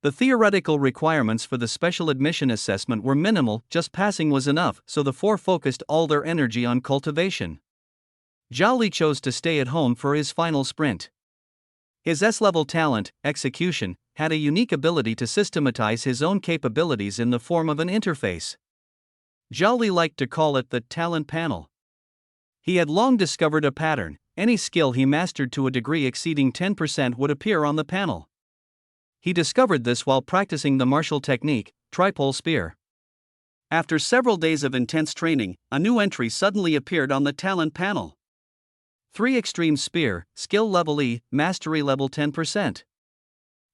The theoretical requirements for the special admission assessment were minimal, just passing was enough, so the four focused all their energy on cultivation. Zhao Li chose to stay at home for his final sprint. His S-level talent, execution, had a unique ability to systematize his own capabilities in the form of an interface. Zhao Li liked to call it the talent panel. He had long discovered a pattern: any skill he mastered to a degree exceeding 10% would appear on the panel. He discovered this while practicing the martial technique, tripole spear. After several days of intense training, a new entry suddenly appeared on the talent panel. 3 Extreme Spear, Skill Level E, Mastery Level 10%.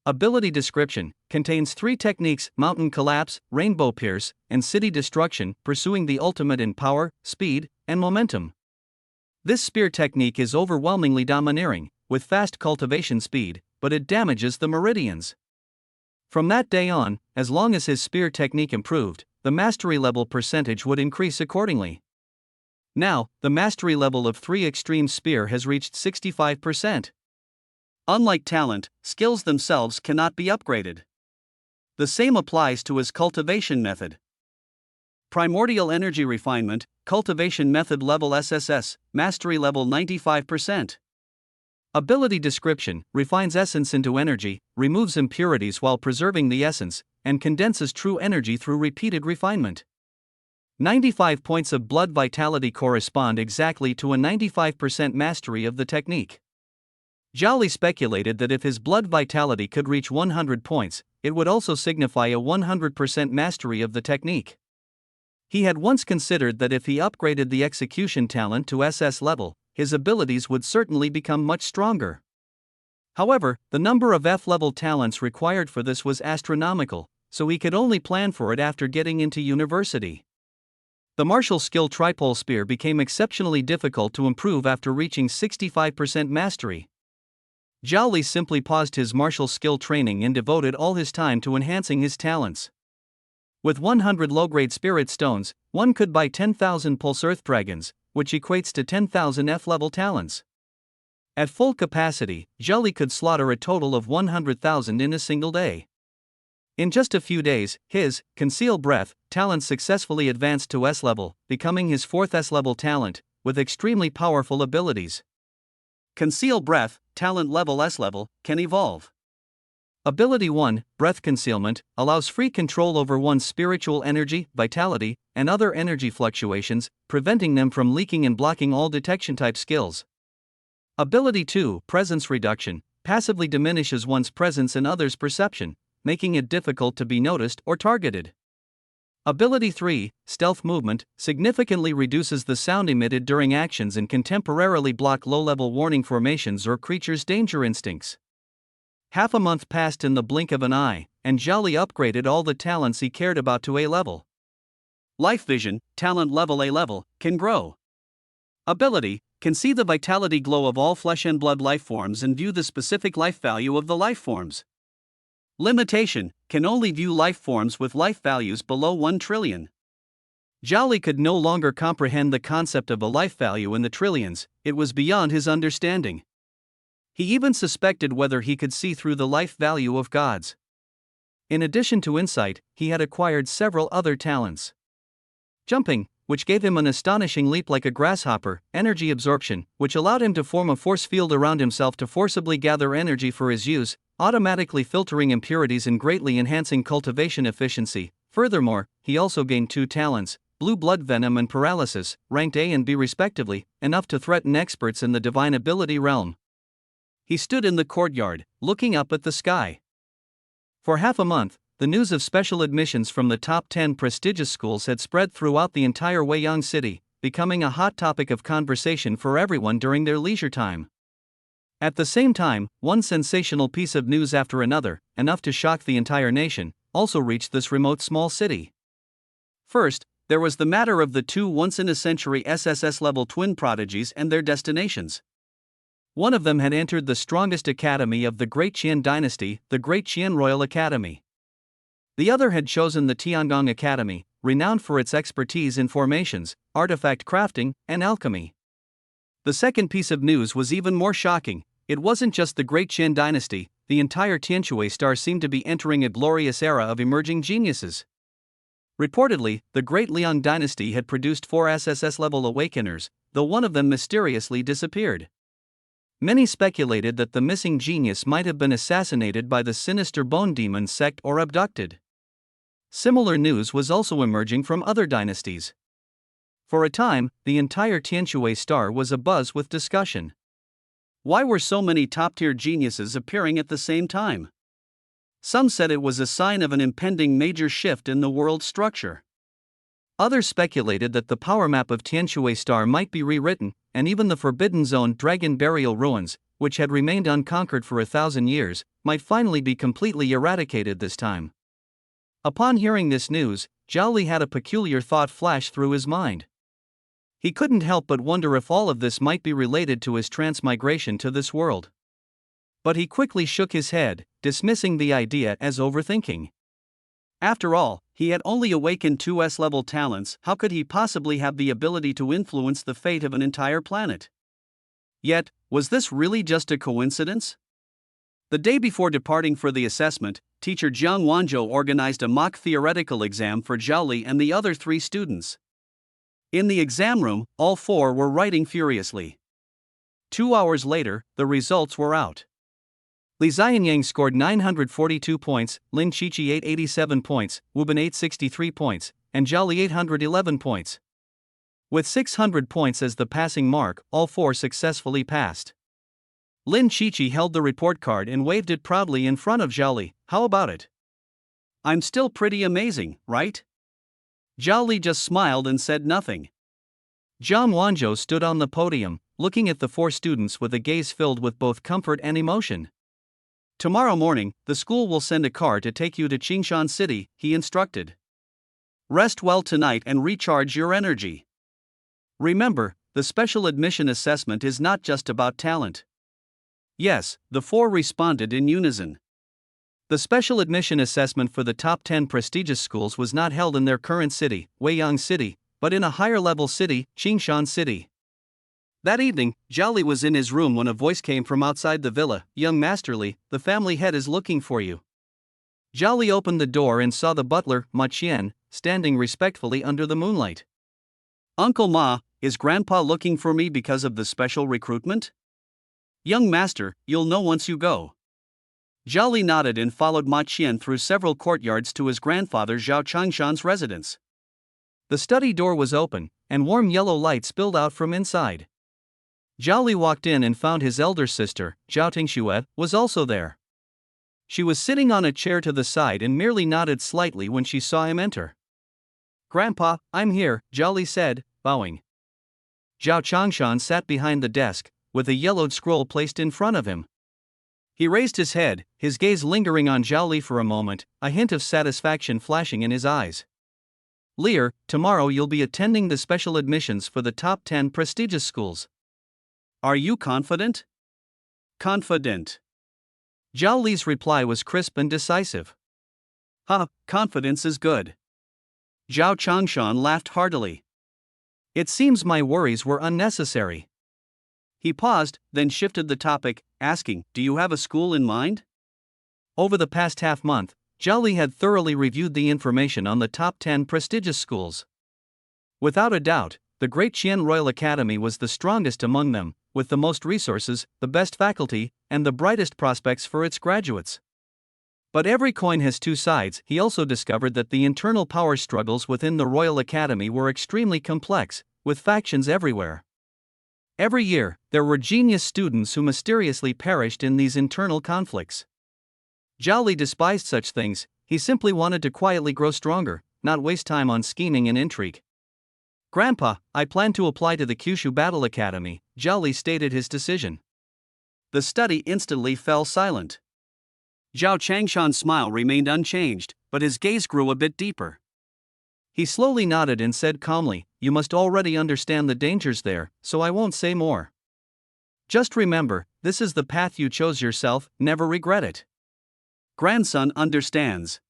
Ability description, contains 3 techniques: Mountain Collapse, Rainbow Pierce, and City Destruction, pursuing the ultimate in power, speed, and momentum. This spear technique is overwhelmingly domineering, with fast cultivation speed, but it damages the meridians. From that day on, as long as his spear technique improved, the mastery level percentage would increase accordingly. Now, the mastery level of 3 Extreme Spear has reached 65%. Unlike talent, skills themselves cannot be upgraded. The same applies to his cultivation method. Primordial Energy Refinement, Cultivation Method Level SSS, Mastery Level 95%. Ability Description, refines essence into energy, removes impurities while preserving the essence, and condenses true energy through repeated refinement. 95 points of blood vitality correspond exactly to a 95% mastery of the technique. Zhao Li speculated that if his blood vitality could reach 100 points, it would also signify a 100% mastery of the technique. He had once considered that if he upgraded the execution talent to SS level, his abilities would certainly become much stronger. However, the number of F-level talents required for this was astronomical, so he could only plan for it after getting into university. The martial skill tripole spear became exceptionally difficult to improve after reaching 65% mastery. Zhao Li simply paused his martial skill training and devoted all his time to enhancing his talents. With 100 low-grade spirit stones, one could buy 10,000 pulse earth dragons, which equates to 10,000 F-level talents. At full capacity, Zhao Li could slaughter a total of 100,000 in a single day. In just a few days, his Conceal Breath talent successfully advanced to S-level, becoming his 4th S-level talent, with extremely powerful abilities. Conceal Breath, talent level S-level, can evolve. Ability 1, Breath Concealment, allows free control over one's spiritual energy, vitality, and other energy fluctuations, preventing them from leaking and blocking all detection-type skills. Ability 2, Presence Reduction, passively diminishes one's presence and others' perception, making it difficult to be noticed or targeted. Ability 3, Stealth Movement, significantly reduces the sound emitted during actions and can temporarily block low-level warning formations or creatures' danger instincts. Half a month passed in the blink of an eye, and Zhao Li upgraded all the talents he cared about to A level. Life Vision, talent level A level, can grow. Ability, can see the vitality glow of all flesh and blood life forms and view the specific life value of the life forms. Limitation, can only view life forms with life values below 1 trillion. Zhao Li could no longer comprehend the concept of a life value in the trillions, it was beyond his understanding. He even suspected whether he could see through the life value of gods. In addition to insight, he had acquired several other talents. Jumping, which gave him an astonishing leap like a grasshopper; energy absorption, which allowed him to form a force field around himself to forcibly gather energy for his use, automatically filtering impurities and greatly enhancing cultivation efficiency. Furthermore, he also gained 2 talents, Blue Blood Venom and Paralysis, ranked A and B respectively, enough to threaten experts in the divine ability realm. He stood in the courtyard, looking up at the sky. For half a month, the news of special admissions from the top 10 prestigious schools had spread throughout the entire Weiyang city, becoming a hot topic of conversation for everyone during their leisure time. At the same time, one sensational piece of news after another, enough to shock the entire nation, also reached this remote small city. First, there was the matter of the 2 once-in-a-century SSS-level twin prodigies and their destinations. One of them had entered the strongest academy of the Great Qian dynasty, the Great Qian Royal Academy. The other had chosen the Tiangong Academy, renowned for its expertise in formations, artifact crafting, and alchemy. The second piece of news was even more shocking. It wasn't just the Great Qian dynasty, the entire Tianshui star seemed to be entering a glorious era of emerging geniuses. Reportedly, the Great Liang dynasty had produced 4 SSS-level awakeners, though one of them mysteriously disappeared. Many speculated that the missing genius might have been assassinated by the sinister Bone Demon sect or abducted. Similar news was also emerging from other dynasties. For a time, the entire Tianshui star was abuzz with discussion. Why were so many top-tier geniuses appearing at the same time? Some said it was a sign of an impending major shift in the world's structure. Others speculated that the power map of Tianshui star might be rewritten, and even the Forbidden Zone Dragon Burial Ruins, which had remained unconquered for 1,000 years, might finally be completely eradicated this time. Upon hearing this news, Zhao Li had a peculiar thought flash through his mind. He couldn't help but wonder if all of this might be related to his transmigration to this world. But he quickly shook his head, dismissing the idea as overthinking. After all, he had only awakened 2 S-level talents. How could he possibly have the ability to influence the fate of an entire planet? Yet, was this really just a coincidence? The day before departing for the assessment, teacher Jiang Wanzhou organized a mock theoretical exam for Zhao Li and the other 3 students. In the exam room, all 4 were writing furiously. 2 hours later, the results were out. Li Xianyang scored 942 points, Lin Qiqi 887 points, Wu Bin 863 points, and Zhao Li 811 points. With 600 points as the passing mark, all 4 successfully passed. Lin Qiqi held the report card and waved it proudly in front of Zhao Li. How about it? I'm still pretty amazing, right? Zhao Li just smiled and said nothing. Jiang Wanzhou stood on the podium, looking at the 4 students with a gaze filled with both comfort and emotion. Tomorrow morning, the school will send a car to take you to Qingshan City, he instructed. Rest well tonight and recharge your energy. Remember, the special admission assessment is not just about talent. Yes, the 4 responded in unison. The special admission assessment for the top 10 prestigious schools was not held in their current city, Weiyang City, but in a higher-level city, Qingshan City. That evening, Zhao Li was in his room when a voice came from outside the villa. Young Master Li, the family head is looking for you. Zhao Li opened the door and saw the butler, Ma Qian, standing respectfully under the moonlight. Uncle Ma, is Grandpa looking for me because of the special recruitment? Young master, you'll know once you go. Zhao Li nodded and followed Ma Qian through several courtyards to his grandfather Zhao Changshan's residence. The study door was open, and warm yellow light spilled out from inside. Zhao Li walked in and found his elder sister, Zhao Tingxue, was also there. She was sitting on a chair to the side and merely nodded slightly when she saw him enter. Grandpa, I'm here, Zhao Li said, bowing. Zhao Changshan sat behind the desk, with a yellowed scroll placed in front of him. He raised his head, his gaze lingering on Zhao Li for a moment, a hint of satisfaction flashing in his eyes. Lear, tomorrow you'll be attending the special admissions for the top 10 prestigious schools. Are you confident? Confident. Zhao Li's reply was crisp and decisive. Confidence is good. Zhao Changshan laughed heartily. It seems my worries were unnecessary. He paused, then shifted the topic, asking, do you have a school in mind? Over the past half-month, Zhao Li had thoroughly reviewed the information on the top 10 prestigious schools. Without a doubt, the Great Qian Royal Academy was the strongest among them, with the most resources, the best faculty, and the brightest prospects for its graduates. But every coin has 2 sides. He also discovered that the internal power struggles within the Royal Academy were extremely complex, with factions everywhere. Every year, there were genius students who mysteriously perished in these internal conflicts. Zhao Li despised such things. He simply wanted to quietly grow stronger, not waste time on scheming and intrigue. Grandpa, I plan to apply to the Kyushu Battle Academy, Zhao Li stated his decision. The study instantly fell silent. Zhao Changshan's smile remained unchanged, but his gaze grew a bit deeper. He slowly nodded and said calmly, you must already understand the dangers there, so I won't say more. Just remember, this is the path you chose yourself, never regret it. Grandson understands.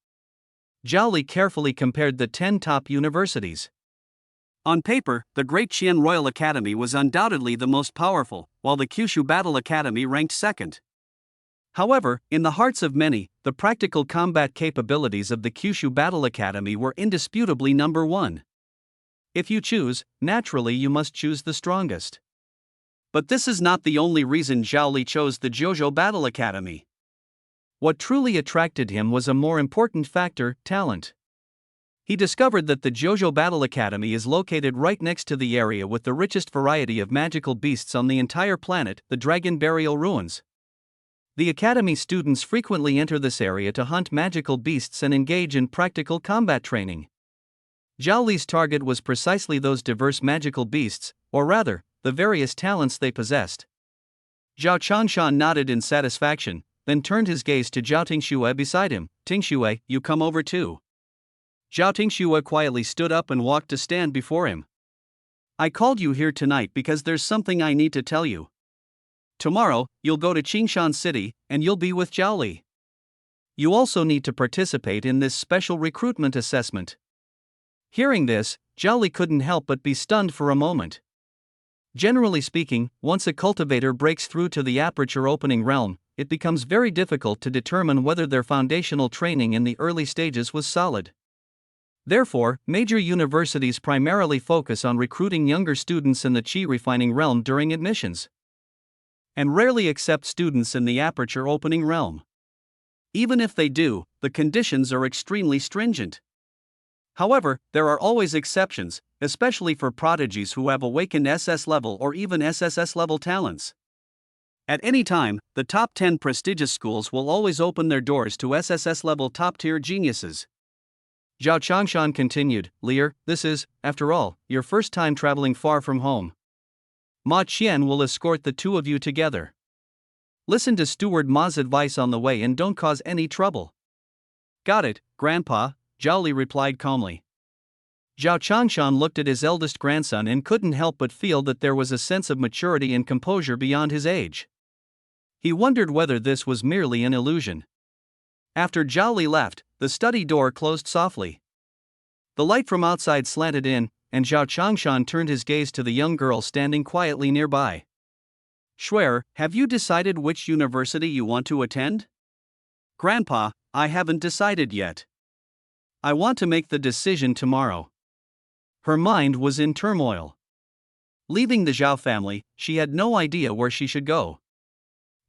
Zhao Li carefully compared the 10 top universities. On paper, the Great Qian Royal Academy was undoubtedly the most powerful, while the Kyushu Battle Academy ranked second. However, in the hearts of many, the practical combat capabilities of the Kyushu Battle Academy were indisputably number one. If you choose, naturally you must choose the strongest. But this is not the only reason Zhao Li chose the Jojo Battle Academy. What truly attracted him was a more important factor: talent. He discovered that the Jojo Battle Academy is located right next to the area with the richest variety of magical beasts on the entire planet, the Dragon Burial Ruins. The Academy students frequently enter this area to hunt magical beasts and engage in practical combat training. Zhao Li's target was precisely those diverse magical beasts, or rather, the various talents they possessed. Zhao Changshan nodded in satisfaction, then turned his gaze to Zhao Tingxue beside him. "Tingxue, you come over too." Zhao Tingxue quietly stood up and walked to stand before him. "I called you here tonight because there's something I need to tell you. Tomorrow, you'll go to Qingshan City, and you'll be with Zhao Li. You also need to participate in this special recruitment assessment." Hearing this, Zhao Li couldn't help but be stunned for a moment. Generally speaking, once a cultivator breaks through to the aperture opening realm, it becomes very difficult to determine whether their foundational training in the early stages was solid. Therefore, major universities primarily focus on recruiting younger students in the chi refining realm during admissions, and rarely accept students in the aperture opening realm. Even if they do, the conditions are extremely stringent. However, there are always exceptions, especially for prodigies who have awakened SS level or even SSS level talents. At any time, the top 10 prestigious schools will always open their doors to SSS level top tier geniuses. Zhao Changshan continued, "Lear, this is, after all, your first time traveling far from home. Ma Qian will escort the two of you together. Listen to Steward Ma's advice on the way and don't cause any trouble." "Got it, Grandpa," Zhao Li replied calmly. Zhao Changshan looked at his eldest grandson and couldn't help but feel that there was a sense of maturity and composure beyond his age. He wondered whether this was merely an illusion. After Zhao Li left, the study door closed softly. The light from outside slanted in, and Zhao Changshan turned his gaze to the young girl standing quietly nearby. "Shuer, have you decided which university you want to attend?" "Grandpa, I haven't decided yet. I want to make the decision tomorrow." Her mind was in turmoil. Leaving the Zhao family, she had no idea where she should go.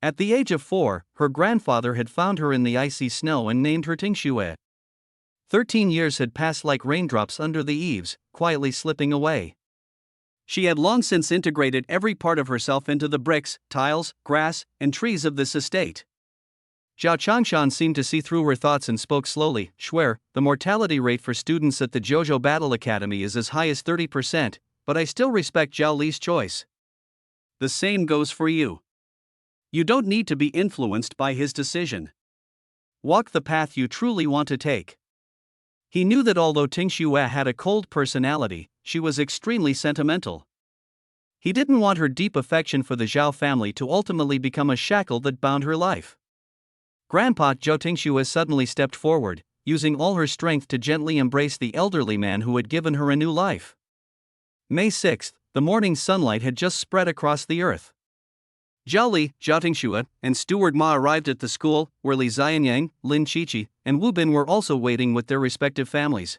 At the age of 4, her grandfather had found her in the icy snow and named her Tingxue. 13 years had passed like raindrops under the eaves, quietly slipping away. She had long since integrated every part of herself into the bricks, tiles, grass, and trees of this estate. Zhao Changshan seemed to see through her thoughts and spoke slowly. "Shuer, the mortality rate for students at the Jojo Battle Academy is as high as 30%, but I still respect Zhao Li's choice. The same goes for you. You don't need to be influenced by his decision. Walk the path you truly want to take." He knew that although Tingxue had a cold personality, she was extremely sentimental. He didn't want her deep affection for the Zhao family to ultimately become a shackle that bound her life. Grandpa Zhao Tingxue suddenly stepped forward, using all her strength to gently embrace the elderly man who had given her a new life. May 6th, the morning sunlight had just spread across the earth. Zhao Li, Zhao Tingxue, and Steward Ma arrived at the school, where Li Xianyang, Lin Qiqi, and Wu Bin were also waiting with their respective families.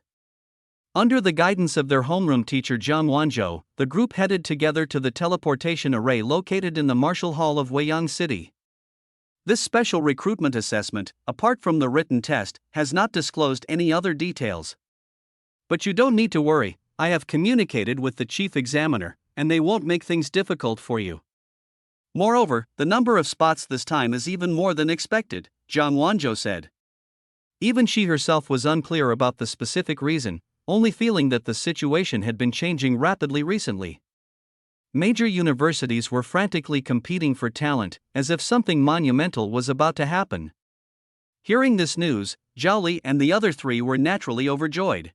Under the guidance of their homeroom teacher Zhang Wanzhou, the group headed together to the teleportation array located in the Martial Hall of Weiyang City. This special recruitment assessment, apart from the written test, has not disclosed any other details. But you don't need to worry, I have communicated with the chief examiner, and they won't make things difficult for you. Moreover, the number of spots this time is even more than expected, Zhang Wanzhou said. Even she herself was unclear about the specific reason, only feeling that the situation had been changing rapidly recently. Major universities were frantically competing for talent, as if something monumental was about to happen. Hearing this news, Zhao Li and the other three were naturally overjoyed.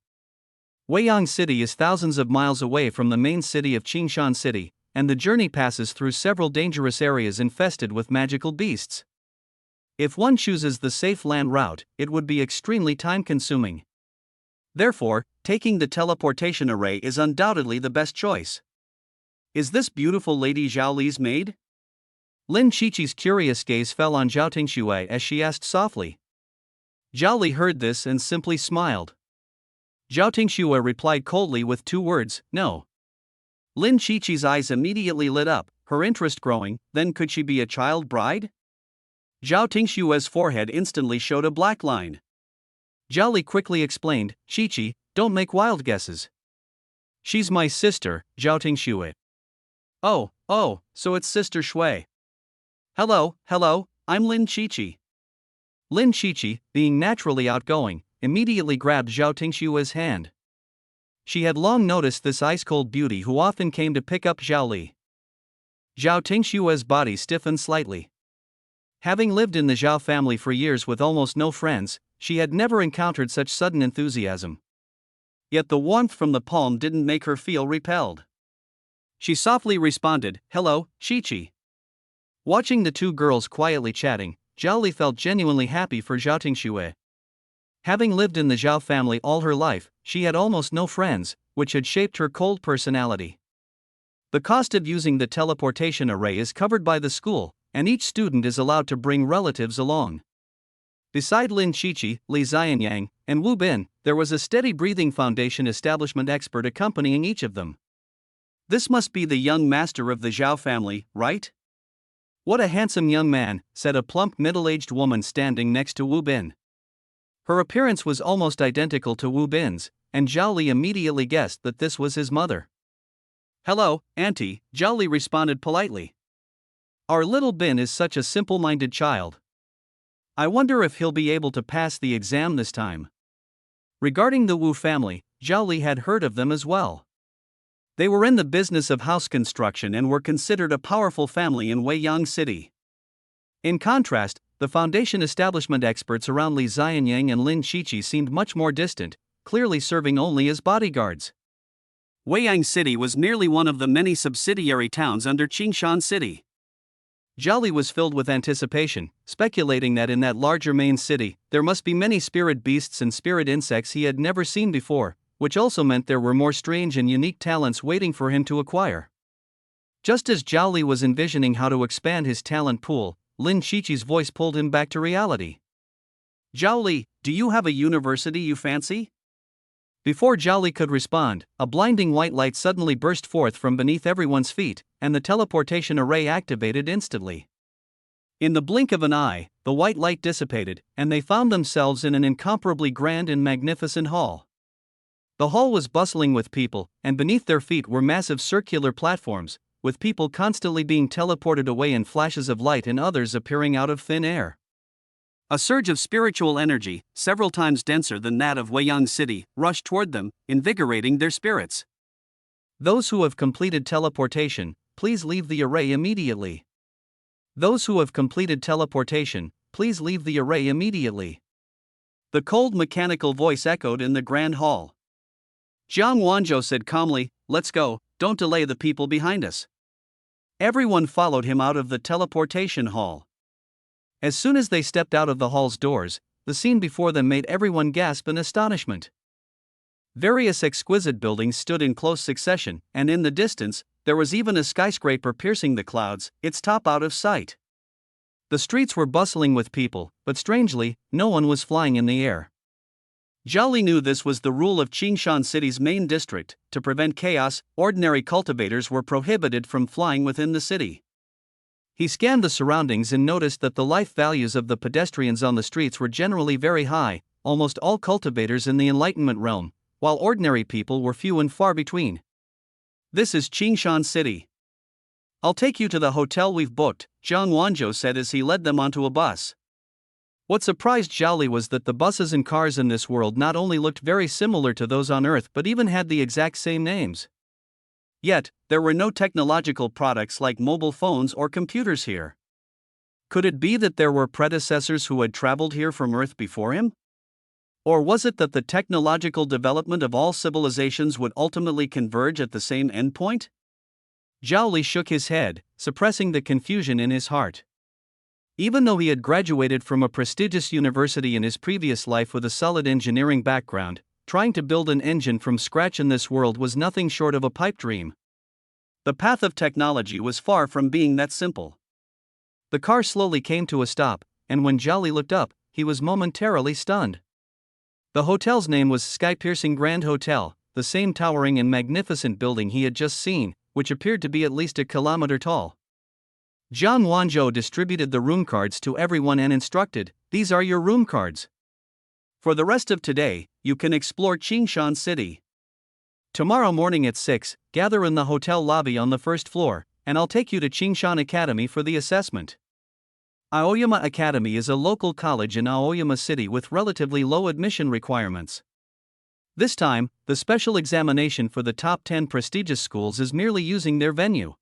Weiyang City is thousands of miles away from the main city of Qingshan City, and the journey passes through several dangerous areas infested with magical beasts. If one chooses the safe land route, it would be extremely time-consuming. Therefore, taking the teleportation array is undoubtedly the best choice. Is this beautiful Lady Zhao Li's maid? Lin Qiqi's curious gaze fell on Zhao Tingxue as she asked softly. Zhao Li heard this and simply smiled. Zhao Tingxue replied coldly with 2 words, no. Lin Qiqi's eyes immediately lit up, her interest growing. Then could she be a child bride? Zhao Tingxue's forehead instantly showed a black line. Zhao Li quickly explained, Qiqi, don't make wild guesses. She's my sister, Zhao Tingxue. Oh, so it's Sister Shui. Hello, I'm Lin Qiqi. Lin Qiqi, being naturally outgoing, immediately grabbed Zhao Tingxue's hand. She had long noticed this ice-cold beauty who often came to pick up Zhao Li. Zhao Tingxue's body stiffened slightly. Having lived in the Zhao family for years with almost no friends, she had never encountered such sudden enthusiasm. Yet the warmth from the palm didn't make her feel repelled. She softly responded, hello, Qiqi. Watching the 2 girls quietly chatting, Zhao Li felt genuinely happy for Zhao Tingxue. Having lived in the Zhao family all her life, she had almost no friends, which had shaped her cold personality. The cost of using the teleportation array is covered by the school, and each student is allowed to bring relatives along. Beside Lin Qiqi, Li Xianyang, and Wu Bin, there was a steady-breathing foundation establishment expert accompanying each of them. This must be the young master of the Zhao family, right? What a handsome young man, said a plump middle-aged woman standing next to Wu Bin. Her appearance was almost identical to Wu Bin's, and Zhao Li immediately guessed that this was his mother. Hello, Auntie, Zhao Li responded politely. Our little Bin is such a simple-minded child. I wonder if he'll be able to pass the exam this time. Regarding the Wu family, Zhao Li had heard of them as well. They were in the business of house construction and were considered a powerful family in Weiyang City. In contrast, the foundation establishment experts around Li Xianyang and Lin Qiqi seemed much more distant, clearly serving only as bodyguards. Weiyang City was merely one of the many subsidiary towns under Qingshan City. Zhao Li was filled with anticipation, speculating that in that larger main city, there must be many spirit beasts and spirit insects he had never seen before, which also meant there were more strange and unique talents waiting for him to acquire. Just as Zhao Li was envisioning how to expand his talent pool, Lin Qiqi's voice pulled him back to reality. Zhao Li, do you have a university you fancy? Before Zhao Li could respond, a blinding white light suddenly burst forth from beneath everyone's feet, and the teleportation array activated instantly. In the blink of an eye, the white light dissipated, and they found themselves in an incomparably grand and magnificent hall. The hall was bustling with people, and beneath their feet were massive circular platforms, with people constantly being teleported away in flashes of light and others appearing out of thin air. A surge of spiritual energy, several times denser than that of Weiyang City, rushed toward them, invigorating their spirits. Those who have completed teleportation, please leave the array immediately. Those who have completed teleportation, please leave the array immediately. The cold mechanical voice echoed in the grand hall. Jiang Wanzhou said calmly, let's go, don't delay the people behind us. Everyone followed him out of the teleportation hall. As soon as they stepped out of the hall's doors, the scene before them made everyone gasp in astonishment. Various exquisite buildings stood in close succession, and in the distance, there was even a skyscraper piercing the clouds, its top out of sight. The streets were bustling with people, but strangely, no one was flying in the air. Zhao Li knew this was the rule of Qingshan City's main district. To prevent chaos, ordinary cultivators were prohibited from flying within the city. He scanned the surroundings and noticed that the life values of the pedestrians on the streets were generally very high, almost all cultivators in the Enlightenment realm, while ordinary people were few and far between. This is Qingshan City. I'll take you to the hotel we've booked, Jiang Wanzhou said as he led them onto a bus. What surprised Zhao Li was that the buses and cars in this world not only looked very similar to those on Earth but even had the exact same names. Yet, there were no technological products like mobile phones or computers here. Could it be that there were predecessors who had traveled here from Earth before him? Or was it that the technological development of all civilizations would ultimately converge at the same endpoint? Zhao Li shook his head, suppressing the confusion in his heart. Even though he had graduated from a prestigious university in his previous life with a solid engineering background, trying to build an engine from scratch in this world was nothing short of a pipe dream. The path of technology was far from being that simple. The car slowly came to a stop, and when Zhao Li looked up, he was momentarily stunned. The hotel's name was Sky-Piercing Grand Hotel, the same towering and magnificent building he had just seen, which appeared to be at least a kilometer tall. Jiang Wanzhou distributed the room cards to everyone and instructed, "These are your room cards. For the rest of today, you can explore Qingshan City. Tomorrow morning at 6, gather in the hotel lobby on the first floor, and I'll take you to Qingshan Academy for the assessment." Aoyama Academy is a local college in Aoyama City with relatively low admission requirements. This time, the special examination for the top 10 prestigious schools is merely using their venue.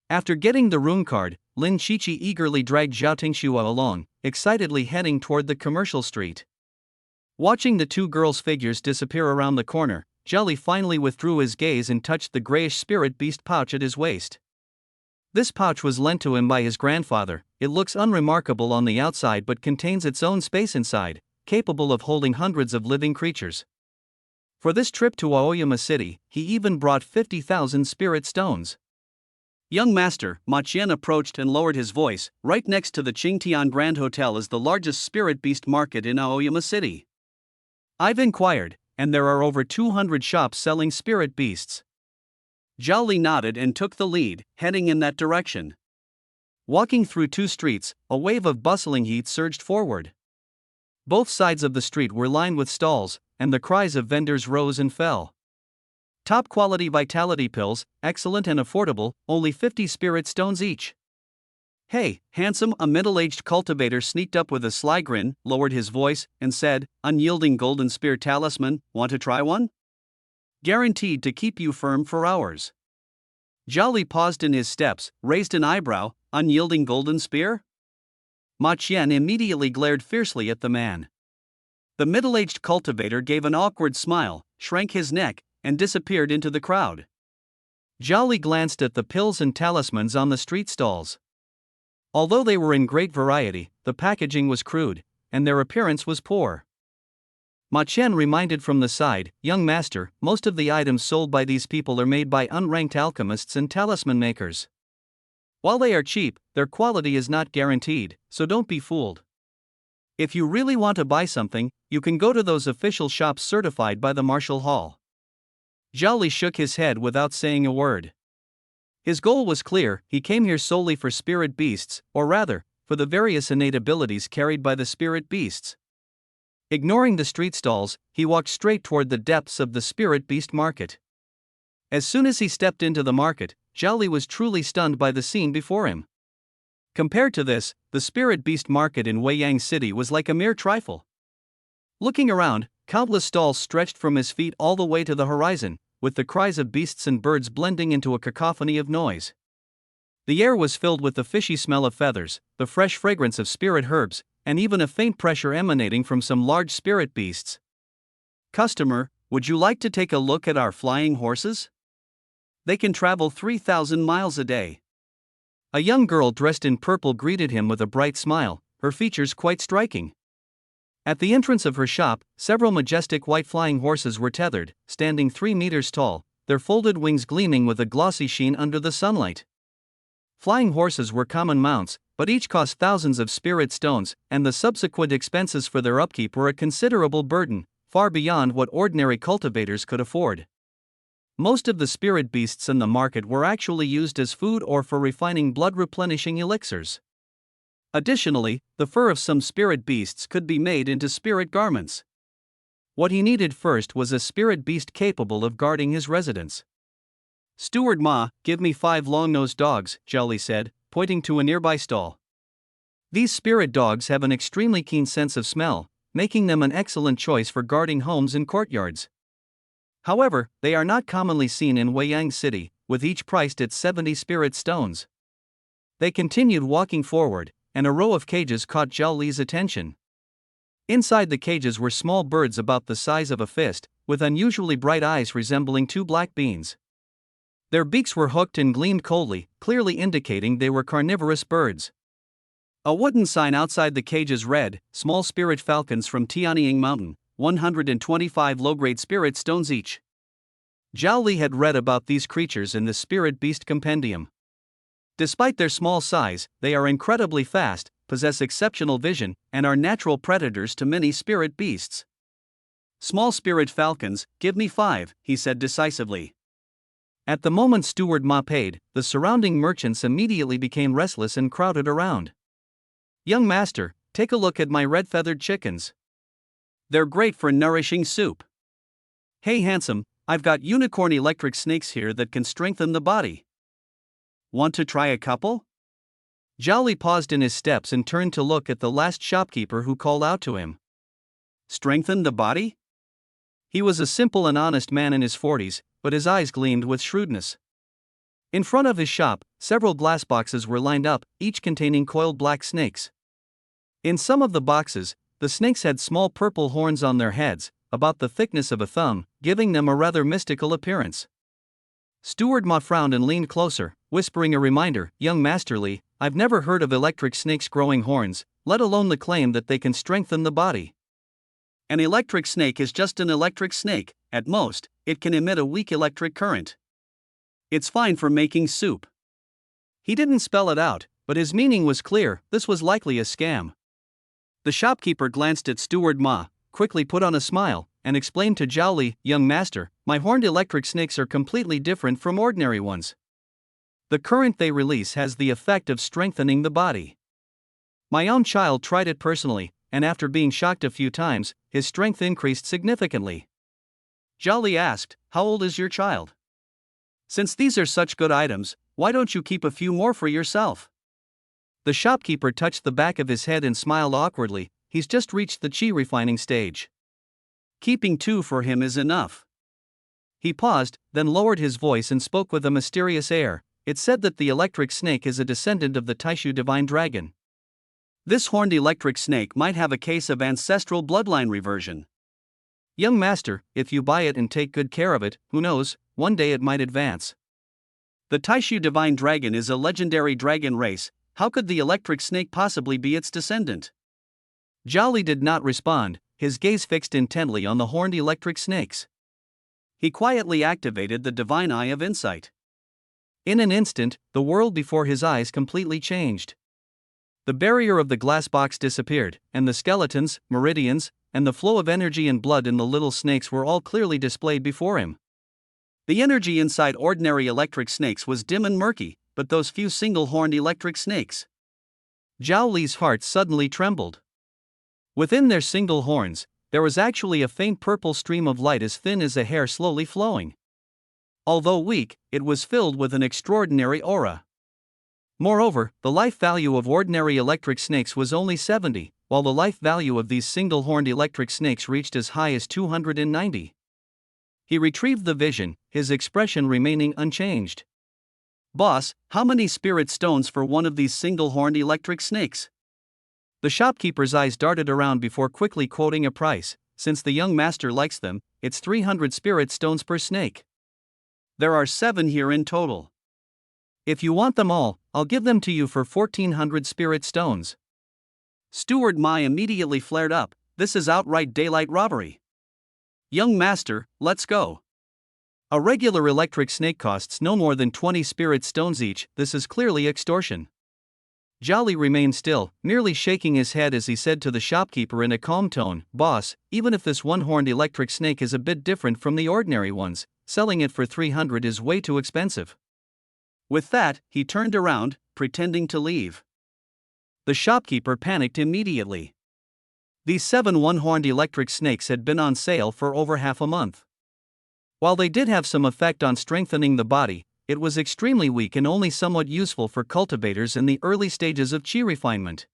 After getting the room card, Lin Qiqi eagerly dragged Zhao Tingxua along, excitedly heading toward the commercial street. Watching the two girls' figures disappear around the corner, Zhao Li finally withdrew his gaze and touched the grayish spirit beast pouch at his waist. This pouch was lent to him by his grandfather. It looks unremarkable on the outside but contains its own space inside, capable of holding hundreds of living creatures. For this trip to Aoyama City, he even brought 50,000 spirit stones. Young master, Ma Qian approached and lowered his voice. Right next to the Qingtian Grand Hotel is the largest spirit beast market in Aoyama City. I've inquired, and there are over 200 shops selling spirit beasts. Zhao Li nodded and took the lead, heading in that direction. Walking through two streets, a wave of bustling heat surged forward. Both sides of the street were lined with stalls, and the cries of vendors rose and fell. Top quality vitality pills, excellent and affordable, only 50 spirit stones each. "Hey, handsome," a middle-aged cultivator sneaked up with a sly grin, lowered his voice, and said, "Unyielding golden spear talisman, want to try one? Guaranteed to keep you firm for hours." Zhao Li paused in his steps, raised an eyebrow. "Unyielding golden spear?" Ma Qian immediately glared fiercely at the man. The middle-aged cultivator gave an awkward smile, shrank his neck, and disappeared into the crowd. Zhao Li glanced at the pills and talismans on the street stalls. Although they were in great variety, the packaging was crude, and their appearance was poor. Ma Qian reminded from the side, "Young master, most of the items sold by these people are made by unranked alchemists and talisman makers. While they are cheap, their quality is not guaranteed, so don't be fooled. If you really want to buy something, you can go to those official shops certified by the Martial Hall." Zhao Li shook his head without saying a word. His goal was clear. He came here solely for spirit beasts, or rather, for the various innate abilities carried by the spirit beasts. Ignoring the street stalls, he walked straight toward the depths of the spirit beast market. As soon as he stepped into the market, Zhao Li was truly stunned by the scene before him. Compared to this, the spirit beast market in Weiyang City was like a mere trifle. Looking around, countless stalls stretched from his feet all the way to the horizon, with the cries of beasts and birds blending into a cacophony of noise. The air was filled with the fishy smell of feathers, the fresh fragrance of spirit herbs, and even a faint pressure emanating from some large spirit beasts. "Customer, would you like to take a look at our flying horses? They can travel 3,000 miles a day." A young girl dressed in purple greeted him with a bright smile, her features quite striking. At the entrance of her shop, several majestic white flying horses were tethered, standing 3 meters tall, their folded wings gleaming with a glossy sheen under the sunlight. Flying horses were common mounts, but each cost thousands of spirit stones, and the subsequent expenses for their upkeep were a considerable burden, far beyond what ordinary cultivators could afford. Most of the spirit beasts in the market were actually used as food or for refining blood-replenishing elixirs. Additionally, the fur of some spirit beasts could be made into spirit garments. What he needed first was a spirit beast capable of guarding his residence. "Steward Ma, give me 5 long-nosed dogs," Zhao Li said, pointing to a nearby stall. These spirit dogs have an extremely keen sense of smell, making them an excellent choice for guarding homes and courtyards. However, they are not commonly seen in Weiyang City, with each priced at 70 spirit stones. They continued walking forward, and a row of cages caught Zhao Li's attention. Inside the cages were small birds about the size of a fist, with unusually bright eyes resembling 2 black beans. Their beaks were hooked and gleamed coldly, clearly indicating they were carnivorous birds. A wooden sign outside the cages read, "Small spirit falcons from Tianying Mountain, 125 low-grade spirit stones each." Zhao Li had read about these creatures in the Spirit Beast Compendium. Despite their small size, they are incredibly fast, possess exceptional vision, and are natural predators to many spirit beasts. Small spirit falcons, give me 5, he said decisively. At the moment Steward Ma paid, the surrounding merchants immediately became restless and crowded around. Young master, take a look at my red-feathered chickens. They're great for nourishing soup. Hey handsome, I've got unicorn electric snakes here that can strengthen the body. Want to try a couple? Zhao Li paused in his steps and turned to look at the last shopkeeper who called out to him. Strengthen the body? He was a simple and honest man in his 40s, but his eyes gleamed with shrewdness. In front of his shop, several glass boxes were lined up, each containing coiled black snakes. In some of the boxes, the snakes had small purple horns on their heads, about the thickness of a thumb, giving them a rather mystical appearance. Steward Ma frowned and leaned closer, whispering a reminder, Young Master Li, I've never heard of electric snakes growing horns, let alone the claim that they can strengthen the body. An electric snake is just an electric snake, at most, it can emit a weak electric current. It's fine for making soup. He didn't spell it out, but his meaning was clear, this was likely a scam. The shopkeeper glanced at Steward Ma, quickly put on a smile, and explained to Zhao Li, Young master, my horned electric snakes are completely different from ordinary ones. The current they release has the effect of strengthening the body. My own child tried it personally, and after being shocked a few times, his strength increased significantly. Zhao Li asked, how old is your child? Since these are such good items, why don't you keep a few more for yourself? The shopkeeper touched the back of his head and smiled awkwardly, he's just reached the chi refining stage. Keeping 2 for him is enough. He paused, then lowered his voice and spoke with a mysterious air. It's said that the electric snake is a descendant of the Taishu divine dragon. This horned electric snake might have a case of ancestral bloodline reversion. Young master, if you buy it and take good care of it, who knows, one day it might advance. The Taishu divine dragon is a legendary dragon race, how could the electric snake possibly be its descendant? Zhao Li did not respond, his gaze fixed intently on the horned electric snakes. He quietly activated the divine eye of insight. In an instant, the world before his eyes completely changed. The barrier of the glass box disappeared, and the skeletons, meridians, and the flow of energy and blood in the little snakes were all clearly displayed before him. The energy inside ordinary electric snakes was dim and murky, but those few single-horned electric snakes. Zhao Li's heart suddenly trembled. Within their single horns, there was actually a faint purple stream of light as thin as a hair slowly flowing. Although weak, it was filled with an extraordinary aura. Moreover, the life value of ordinary electric snakes was only 70, while the life value of these single-horned electric snakes reached as high as 290. He retrieved the vision, his expression remaining unchanged. Boss, how many spirit stones for one of these single-horned electric snakes? The shopkeeper's eyes darted around before quickly quoting a price. Since the young master likes them, it's 300 spirit stones per snake. There are 7 here in total. If you want them all, I'll give them to you for 1400 spirit stones. Steward Ma immediately flared up, this is outright daylight robbery. Young master, let's go. A regular electric snake costs no more than 20 spirit stones each, this is clearly extortion. Zhao Li remained still, merely shaking his head as he said to the shopkeeper in a calm tone, Boss, even if this one-horned electric snake is a bit different from the ordinary ones, selling it for 300 is way too expensive. With that, he turned around, pretending to leave. The shopkeeper panicked immediately. These 7 one-horned electric snakes had been on sale for over half a month. While they did have some effect on strengthening the body, it was extremely weak and only somewhat useful for cultivators in the early stages of chi refinement.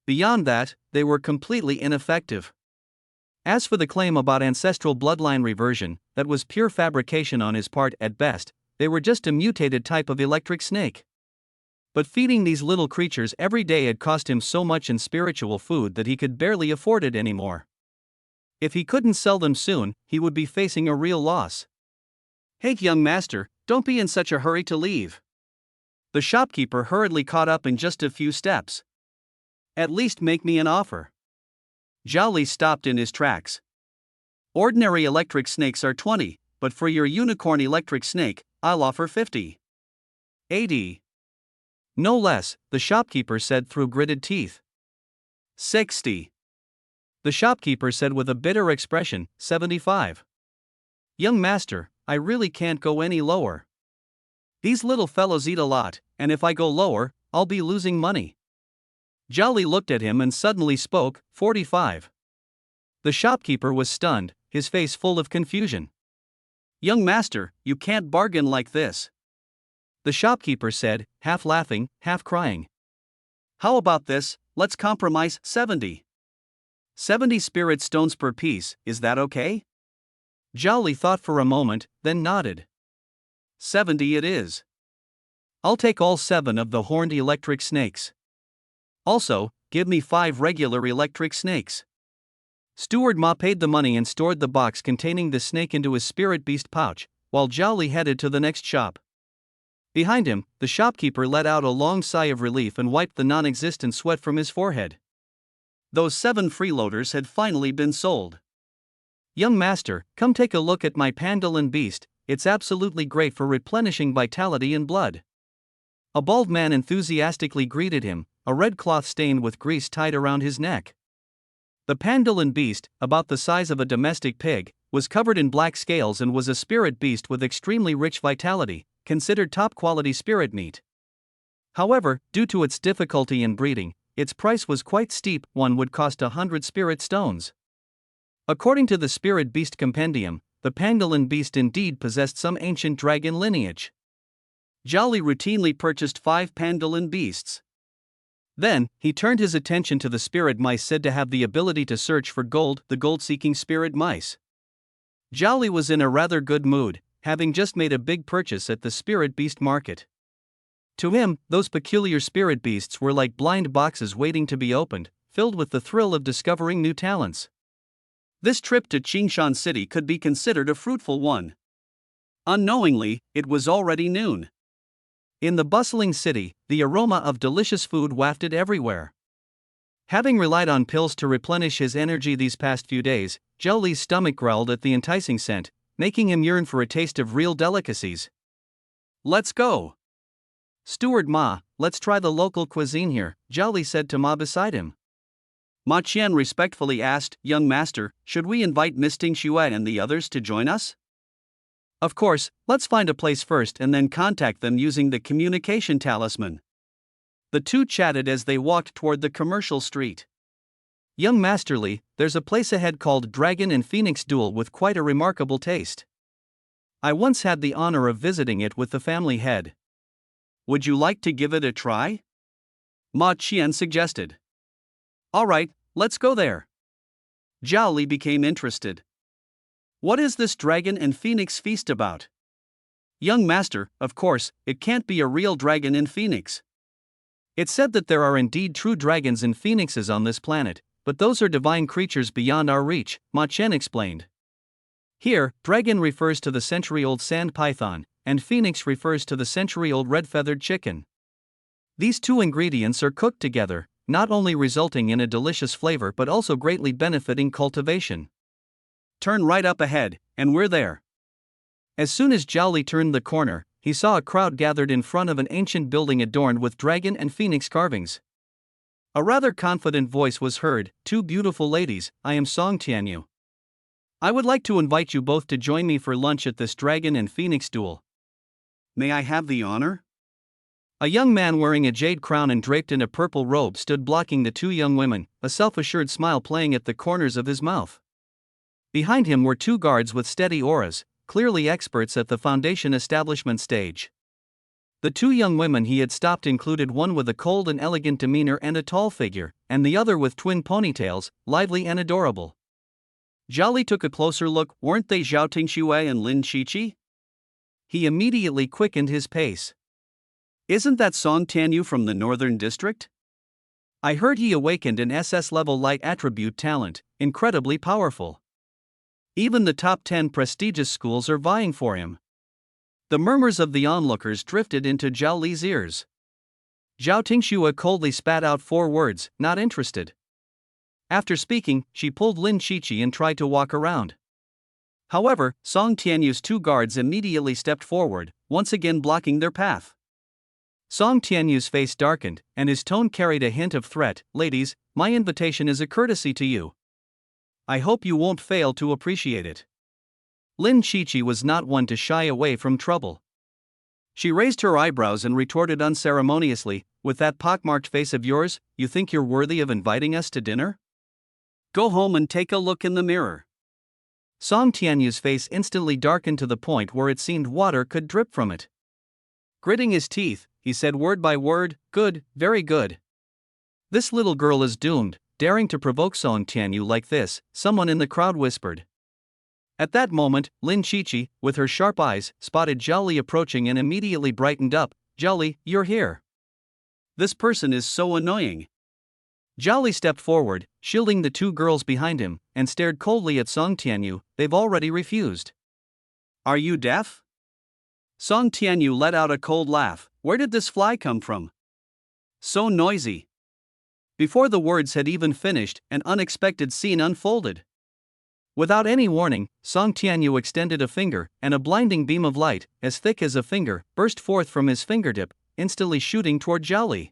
Beyond that, they were completely ineffective. As for the claim about ancestral bloodline reversion, that was pure fabrication on his part at best, they were just a mutated type of electric snake. But feeding these little creatures every day had cost him so much in spiritual food that he could barely afford it anymore. If he couldn't sell them soon, he would be facing a real loss. Hey young master, don't be in such a hurry to leave. The shopkeeper hurriedly caught up in just a few steps. At least make me an offer. Zhao Li stopped in his tracks. Ordinary electric snakes are 20, but for your unicorn electric snake, I'll offer 50. 80. No less, the shopkeeper said through gritted teeth. 60. The shopkeeper said with a bitter expression, 75. Young master, I really can't go any lower. These little fellows eat a lot, and if I go lower, I'll be losing money. Zhao Li looked at him and suddenly spoke, 45. The shopkeeper was stunned, his face full of confusion. Young master, you can't bargain like this. The shopkeeper said, half laughing, half crying. How about this, let's compromise 70. 70 spirit stones per piece, is that okay? Zhao Li thought for a moment, then nodded. 70 it is. I'll take all 7 of the horned electric snakes. Also, give me 5 regular electric snakes. Steward Ma paid the money and stored the box containing the snake into his spirit beast pouch, while Zhao Li headed to the next shop. Behind him, the shopkeeper let out a long sigh of relief and wiped the non-existent sweat from his forehead. Those 7 freeloaders had finally been sold. Young master, come take a look at my pangolin beast, it's absolutely great for replenishing vitality and blood. A bald man enthusiastically greeted him, a red cloth stained with grease tied around his neck. The pangolin beast, about the size of a domestic pig, was covered in black scales and was a spirit beast with extremely rich vitality, considered top-quality spirit meat. However, due to its difficulty in breeding, its price was quite steep, one would cost 100 spirit stones. According to the Spirit Beast Compendium, the pangolin beast indeed possessed some ancient dragon lineage. Zhao Li routinely purchased 5 pangolin beasts. Then, he turned his attention to the spirit mice said to have the ability to search for gold, the gold-seeking spirit mice. Zhao Li was in a rather good mood, having just made a big purchase at the spirit beast market. To him, those peculiar spirit beasts were like blind boxes waiting to be opened, filled with the thrill of discovering new talents. This trip to Qingshan City could be considered a fruitful one. Unknowingly, it was already noon. In the bustling city, the aroma of delicious food wafted everywhere. Having relied on pills to replenish his energy these past few days, Zhao Li's stomach growled at the enticing scent, making him yearn for a taste of real delicacies. Let's go. Steward Ma, let's try the local cuisine here, Zhao Li said to Ma beside him. Ma Qian respectfully asked, Young master, should we invite Miss Ting Xue and the others to join us? Of course, let's find a place first and then contact them using the communication talisman. The two chatted as they walked toward the commercial street. Young Master Li, there's a place ahead called Dragon and Phoenix Duel with quite a remarkable taste. I once had the honor of visiting it with the family head. Would you like to give it a try? Ma Qian suggested. All right, let's go there. Zhao Li became interested. What is this Dragon and Phoenix feast about? Young master, of course, it can't be a real dragon in Phoenix. It's said that there are indeed true dragons and phoenixes on this planet, but those are divine creatures beyond our reach, Ma Chen explained. Here, dragon refers to the century-old sand python, and phoenix refers to the century-old red-feathered chicken. These two ingredients are cooked together, not only resulting in a delicious flavor but also greatly benefiting cultivation. Turn right up ahead, and we're there. As soon as Zhao Li turned the corner, he saw a crowd gathered in front of an ancient building adorned with dragon and phoenix carvings. A rather confident voice was heard, "Two beautiful ladies, I am Song Tianyu. I would like to invite you both to join me for lunch at this dragon and phoenix duel." May I have the honor? A young man wearing a jade crown and draped in a purple robe stood blocking the two young women, a self-assured smile playing at the corners of his mouth. Behind him were two guards with steady auras, clearly experts at the foundation establishment stage. The two young women he had stopped included one with a cold and elegant demeanor and a tall figure, and the other with twin ponytails, lively and adorable. Zhao Li took a closer look. Weren't they Zhao Tingxue and Lin Qiqi? He immediately quickened his pace. Isn't that Song Tianyu from the Northern District? I heard he awakened an SS-level light attribute talent, incredibly powerful. Even the top 10 prestigious schools are vying for him. The murmurs of the onlookers drifted into Zhao Li's ears. Zhao Tingxue coldly spat out 4 words, "Not interested." After speaking, she pulled Lin Qiqi and tried to walk around. However, Song Tianyu's two guards immediately stepped forward, once again blocking their path. Song Tianyu's face darkened, and his tone carried a hint of threat. Ladies, my invitation is a courtesy to you. I hope you won't fail to appreciate it. Lin Chichi was not one to shy away from trouble. She raised her eyebrows and retorted unceremoniously, with that pockmarked face of yours, you think you're worthy of inviting us to dinner? Go home and take a look in the mirror. Song Tianyu's face instantly darkened to the point where it seemed water could drip from it. Gritting his teeth, he said word by word, good, very good. This little girl is doomed, daring to provoke Song Tianyu like this, someone in the crowd whispered. At that moment, Lin Chichi, with her sharp eyes, spotted Zhao Li approaching and immediately brightened up. Zhao Li, you're here. This person is so annoying. Zhao Li stepped forward, shielding the two girls behind him, and stared coldly at Song Tianyu. They've already refused. Are you deaf? Song Tianyu let out a cold laugh. Where did this fly come from? So noisy. Before the words had even finished, an unexpected scene unfolded. Without any warning, Song Tianyu extended a finger, and a blinding beam of light, as thick as a finger, burst forth from his fingertip, instantly shooting toward Zhao Li.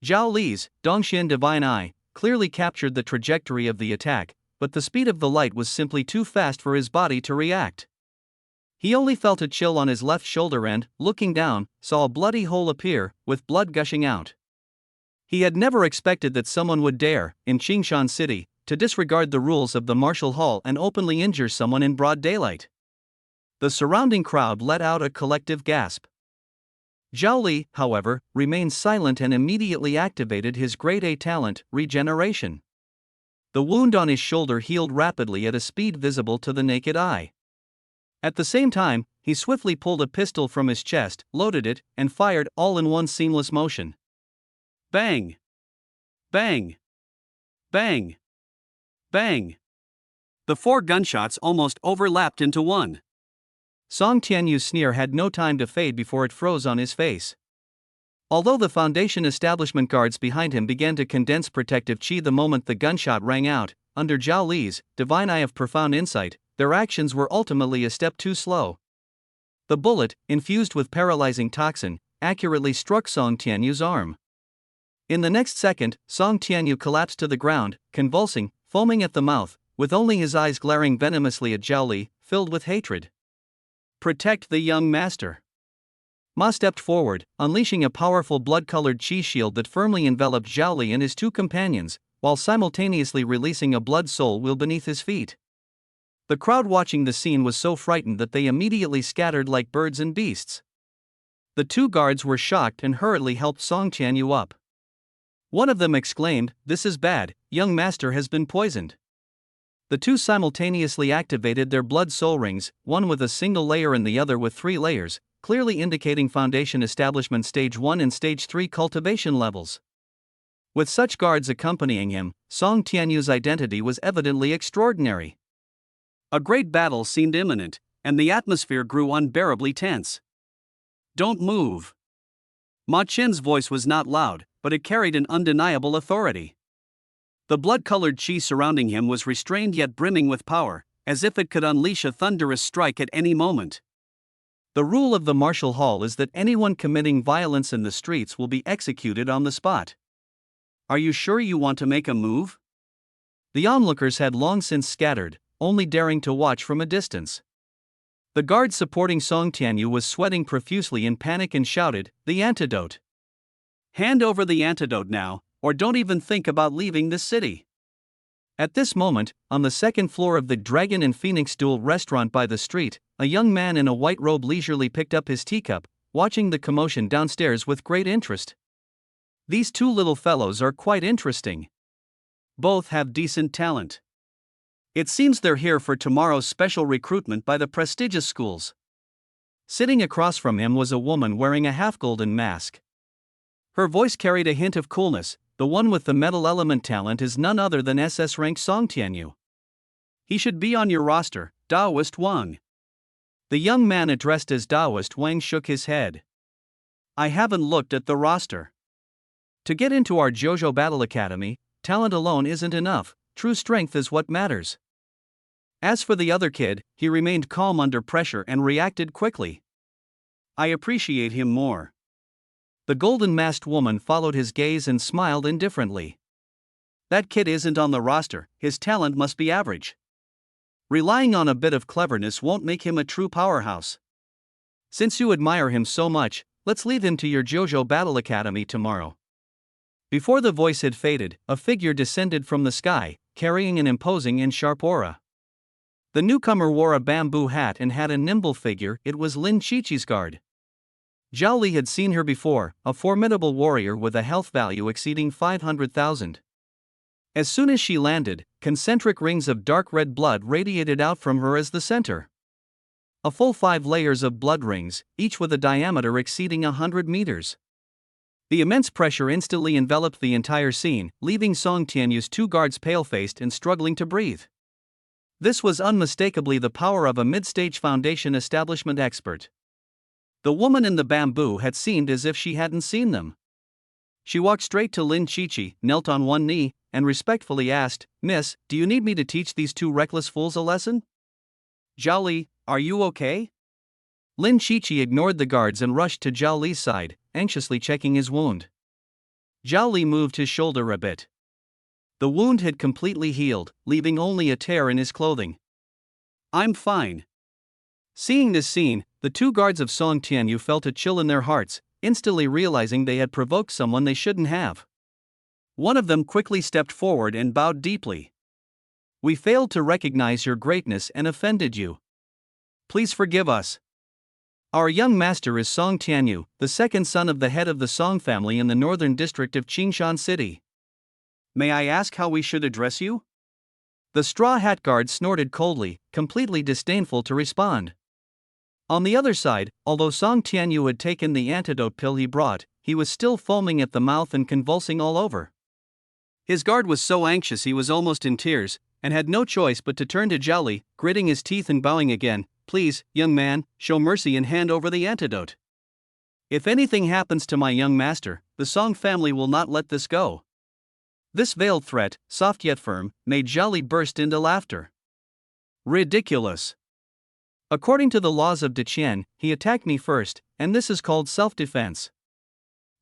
Zhao Li's Dongxian Divine Eye clearly captured the trajectory of the attack, but the speed of the light was simply too fast for his body to react. He only felt a chill on his left shoulder and, looking down, saw a bloody hole appear, with blood gushing out. He had never expected that someone would dare, in Qingshan City, to disregard the rules of the martial hall and openly injure someone in broad daylight. The surrounding crowd let out a collective gasp. Zhao Li, however, remained silent and immediately activated his grade A talent, regeneration. The wound on his shoulder healed rapidly at a speed visible to the naked eye. At the same time, he swiftly pulled a pistol from his chest, loaded it, and fired, all in one seamless motion. Bang! Bang! Bang! Bang! The 4 gunshots almost overlapped into one. Song Tianyu's sneer had no time to fade before it froze on his face. Although the Foundation establishment guards behind him began to condense protective chi the moment the gunshot rang out, under Zhao Li's divine eye of profound insight, their actions were ultimately a step too slow. The bullet, infused with paralyzing toxin, accurately struck Song Tianyu's arm. In the next second, Song Tianyu collapsed to the ground, convulsing, foaming at the mouth, with only his eyes glaring venomously at Zhao Li, filled with hatred. Protect the young master. Ma stepped forward, unleashing a powerful blood-colored chi shield that firmly enveloped Zhao Li and his two companions, while simultaneously releasing a blood soul wheel beneath his feet. The crowd watching the scene was so frightened that they immediately scattered like birds and beasts. The two guards were shocked and hurriedly helped Song Tianyu up. One of them exclaimed, "This is bad, young master has been poisoned." The two simultaneously activated their blood soul rings, one with a single layer and the other with 3 layers, clearly indicating Foundation Establishment Stage 1 and Stage 3 cultivation levels. With such guards accompanying him, Song Tianyu's identity was evidently extraordinary. A great battle seemed imminent, and the atmosphere grew unbearably tense. Don't move. Ma Chin's voice was not loud, but it carried an undeniable authority. The blood-colored chi surrounding him was restrained yet brimming with power, as if it could unleash a thunderous strike at any moment. The rule of the martial hall is that anyone committing violence in the streets will be executed on the spot. Are you sure you want to make a move? The onlookers had long since scattered, only daring to watch from a distance. The guard supporting Song Tianyu was sweating profusely in panic and shouted, "The antidote! Hand over the antidote now, or don't even think about leaving this city." At this moment, on the second floor of the Dragon and Phoenix Duel restaurant by the street, a young man in a white robe leisurely picked up his teacup, watching the commotion downstairs with great interest. These two little fellows are quite interesting. Both have decent talent. It seems they're here for tomorrow's special recruitment by the prestigious schools. Sitting across from him was a woman wearing a half-golden mask. Her voice carried a hint of coolness. The one with the metal element talent is none other than SS rank Song Tianyu. He should be on your roster, Daoist Wang. The young man addressed as Daoist Wang shook his head. I haven't looked at the roster. To get into our JoJo Battle Academy, talent alone isn't enough, true strength is what matters. As for the other kid, he remained calm under pressure and reacted quickly. I appreciate him more. The golden-masked woman followed his gaze and smiled indifferently. That kid isn't on the roster, his talent must be average. Relying on a bit of cleverness won't make him a true powerhouse. Since you admire him so much, let's leave him to your JoJo Battle Academy tomorrow. Before the voice had faded, a figure descended from the sky, carrying an imposing and sharp aura. The newcomer wore a bamboo hat and had a nimble figure. It was Lin Chichi's guard. Zhao Li had seen her before, a formidable warrior with a health value exceeding 500,000. As soon as she landed, concentric rings of dark red blood radiated out from her as the center. A full 5 layers of blood rings, each with a diameter exceeding 100 meters. The immense pressure instantly enveloped the entire scene, leaving Song Tianyu's 2 guards pale-faced and struggling to breathe. This was unmistakably the power of a mid-stage foundation establishment expert. The woman in the bamboo had seemed as if she hadn't seen them. She walked straight to Lin Chichi, knelt on one knee, and respectfully asked, "Miss, do you need me to teach these 2 reckless fools a lesson?" Zhao Li, are you okay? Lin Chichi ignored the guards and rushed to Zhao Li's side, anxiously checking his wound. Zhao Li moved his shoulder a bit. The wound had completely healed, leaving only a tear in his clothing. I'm fine. Seeing this scene, the 2 guards of Song Tianyu felt a chill in their hearts, instantly realizing they had provoked someone they shouldn't have. One of them quickly stepped forward and bowed deeply. "We failed to recognize your greatness and offended you. Please forgive us. Our young master is Song Tianyu, the second son of the head of the Song family in the northern district of Qingshan City. May I ask how we should address you?" The straw hat guard snorted coldly, completely disdainful to respond. On the other side, although Song Tianyu had taken the antidote pill he brought, he was still foaming at the mouth and convulsing all over. His guard was so anxious he was almost in tears, and had no choice but to turn to Zhao Li, gritting his teeth and bowing again. "Please, young man, show mercy and hand over the antidote. If anything happens to my young master, the Song family will not let this go." This veiled threat, soft yet firm, made Zhao Li burst into laughter. "Ridiculous. According to the laws of Deqian, he attacked me first, and this is called self-defense.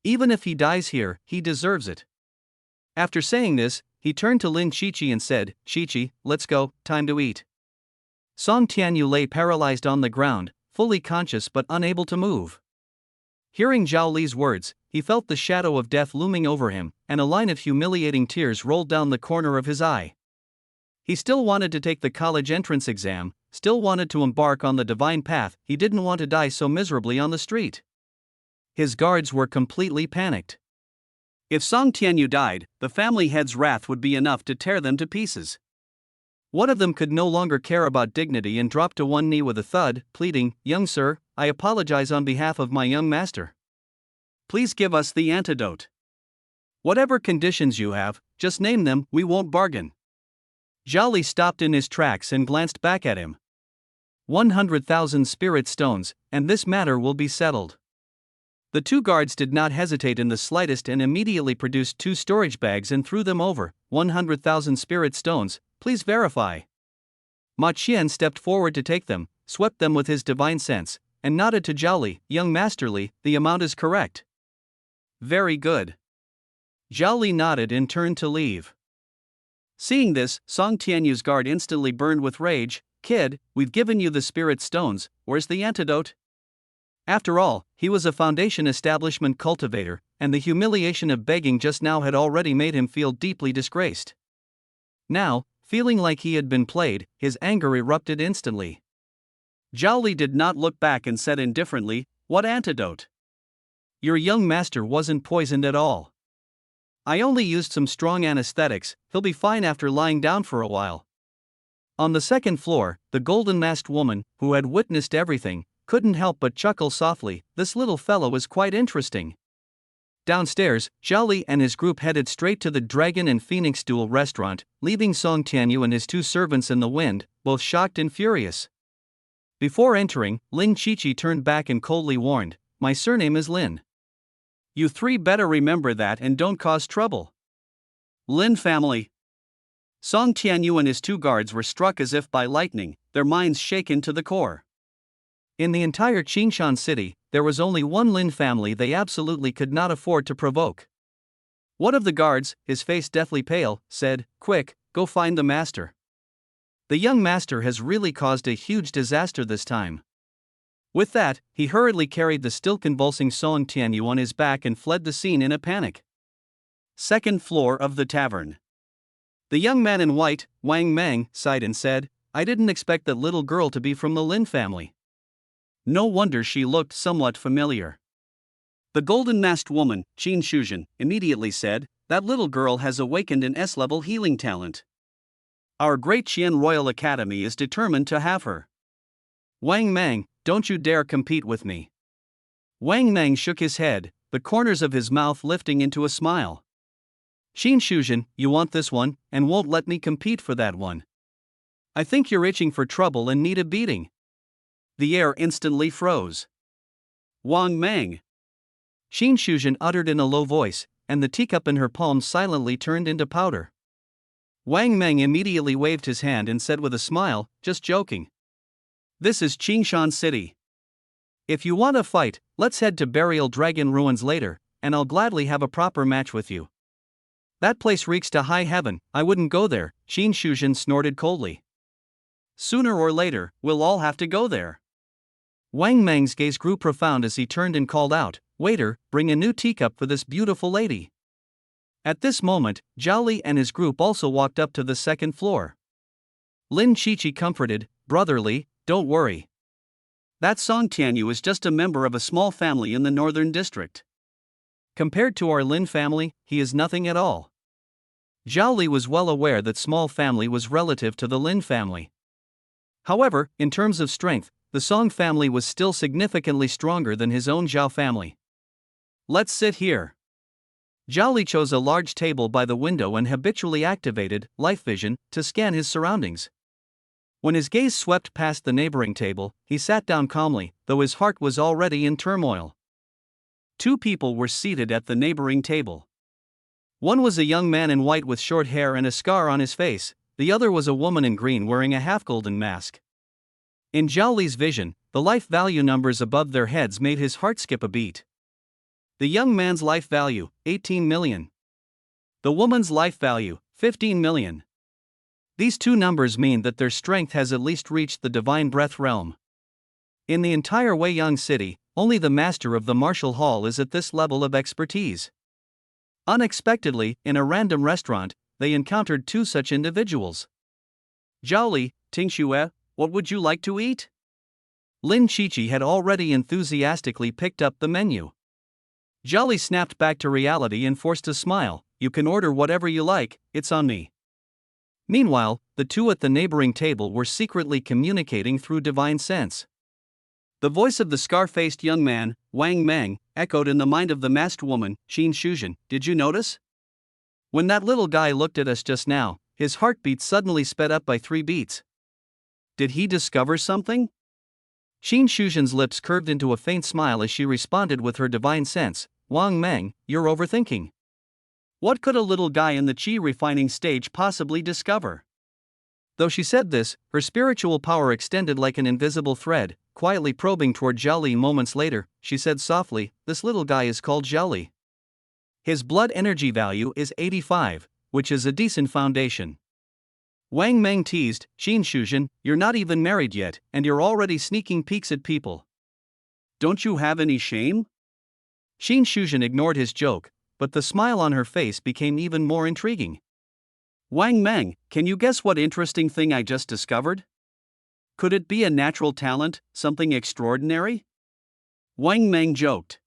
Even if he dies here, he deserves it." After saying this, he turned to Lin Chichi and said, "Chichi, let's go, time to eat." Song Tianyu lay paralyzed on the ground, fully conscious but unable to move. Hearing Zhao Li's words, he felt the shadow of death looming over him, and a line of humiliating tears rolled down the corner of his eye. He still wanted to take the college entrance exam, still wanted to embark on the divine path. He didn't want to die so miserably on the street. His guards were completely panicked. If Song Tianyu died, the family head's wrath would be enough to tear them to pieces. One of them could no longer care about dignity and dropped to one knee with a thud, pleading, "Young sir, I apologize on behalf of my young master. Please give us the antidote. Whatever conditions you have, just name them, we won't bargain." Zhao Li stopped in his tracks and glanced back at him. 100,000 spirit stones, and this matter will be settled. The 2 guards did not hesitate in the slightest and immediately produced 2 storage bags and threw them over. 100,000 spirit stones, please verify. Ma Qian stepped forward to take them, swept them with his divine sense, and nodded to Zhao Li, "Young Master Li, the amount is correct." "Very good." Zhao Li nodded and turned to leave. Seeing this, Song Tianyu's guard instantly burned with rage. "Kid, we've given you the spirit stones, where's the antidote?" After all, he was a foundation establishment cultivator, and the humiliation of begging just now had already made him feel deeply disgraced. Now, feeling like he had been played, his anger erupted instantly. Zhao Li did not look back and said indifferently, "What antidote? Your young master wasn't poisoned at all. I only used some strong anesthetics, he'll be fine after lying down for a while." On the second floor, the golden-masked woman, who had witnessed everything, couldn't help but chuckle softly. This little fellow is quite interesting. Downstairs, Zhao Li and his group headed straight to the Dragon and Phoenix Stool restaurant, leaving Song Tianyu and his 2 servants in the wind, both shocked and furious. Before entering, Lin Chichi turned back and coldly warned, "My surname is Lin. You 3 better remember that and don't cause trouble." Lin family. Song Tianyu and his 2 guards were struck as if by lightning, their minds shaken to the core. In the entire Qingshan city, there was only one Lin family they absolutely could not afford to provoke. One of the guards, his face deathly pale, said, "Quick, go find the master. The young master has really caused a huge disaster this time." With that, he hurriedly carried the still convulsing Song Tianyu on his back and fled the scene in a panic. Second floor of the tavern. The young man in white, Wang Meng, sighed and said, "I didn't expect that little girl to be from the Lin family. No wonder she looked somewhat familiar." The golden-masked woman, Qin Shuzhen, immediately said, "That little girl has awakened an S-level healing talent. Our great Qian Royal Academy is determined to have her. Wang Meng, don't you dare compete with me." Wang Meng shook his head, the corners of his mouth lifting into a smile. "Qin Shuzhen, you want this one, and won't let me compete for that one. I think you're itching for trouble and need a beating." The air instantly froze. "Wang Meng," Qin Shuzhen uttered in a low voice, and the teacup in her palm silently turned into powder. Wang Meng immediately waved his hand and said with a smile, "Just joking. This is Qingshan City. If you want a fight, let's head to Burial Dragon Ruins later, and I'll gladly have a proper match with you." "That place reeks to high heaven, I wouldn't go there," Qin Shuzhen snorted coldly. "Sooner or later, we'll all have to go there." Wang Meng's gaze grew profound as he turned and called out, "Waiter, bring a new teacup for this beautiful lady." At this moment, Zhao Li and his group also walked up to the second floor. Lin Qiqi comforted, "Brotherly, don't worry. That Song Tianyu is just a member of a small family in the northern district. Compared to our Lin family, he is nothing at all." Zhao Li was well aware that small family was relative to the Lin family. However, in terms of strength, the Song family was still significantly stronger than his own Zhao family. "Let's sit here." Zhao Li chose a large table by the window and habitually activated life vision to scan his surroundings. When his gaze swept past the neighboring table, he sat down calmly, though his heart was already in turmoil. Two people were seated at the neighboring table. One was a young man in white with short hair and a scar on his face, the other was a woman in green wearing a half-golden mask. In Zhao Li's vision, the life value numbers above their heads made his heart skip a beat. The young man's life value, 18 million. The woman's life value, 15 million. These two numbers mean that their strength has at least reached the divine breath realm. In the entire Weiyang city, only the master of the martial hall is at this level of expertise. Unexpectedly, in a random restaurant, they encountered two such individuals. "Zhao Li, Tingxue, what would you like to eat?" Lin Qiqi had already enthusiastically picked up the menu. Zhao Li snapped back to reality and forced a smile, "You can order whatever you like, it's on me." Meanwhile, the two at the neighboring table were secretly communicating through divine sense. The voice of the scar-faced young man, Wang Meng, echoed in the mind of the masked woman, Qin Shuzhen. "Did you notice? When that little guy looked at us just now, his heartbeat suddenly sped up by 3 beats. Did he discover something?" Qin Shuzhen's lips curved into a faint smile as she responded with her divine sense, "Wang Meng, you're overthinking. What could a little guy in the qi refining stage possibly discover?" Though she said this, her spiritual power extended like an invisible thread, quietly probing toward Zhao Li. Moments later, she said softly, "This little guy is called Zhao Li. His blood energy value is 85, which is a decent foundation." Wang Meng teased, "Qin Shuzhen, you're not even married yet, and you're already sneaking peeks at people. Don't you have any shame?" Qin Shuzhen ignored his joke, but the smile on her face became even more intriguing. "Wang Meng, can you guess what interesting thing I just discovered? Could it be a natural talent, something extraordinary?" Wang Meng joked.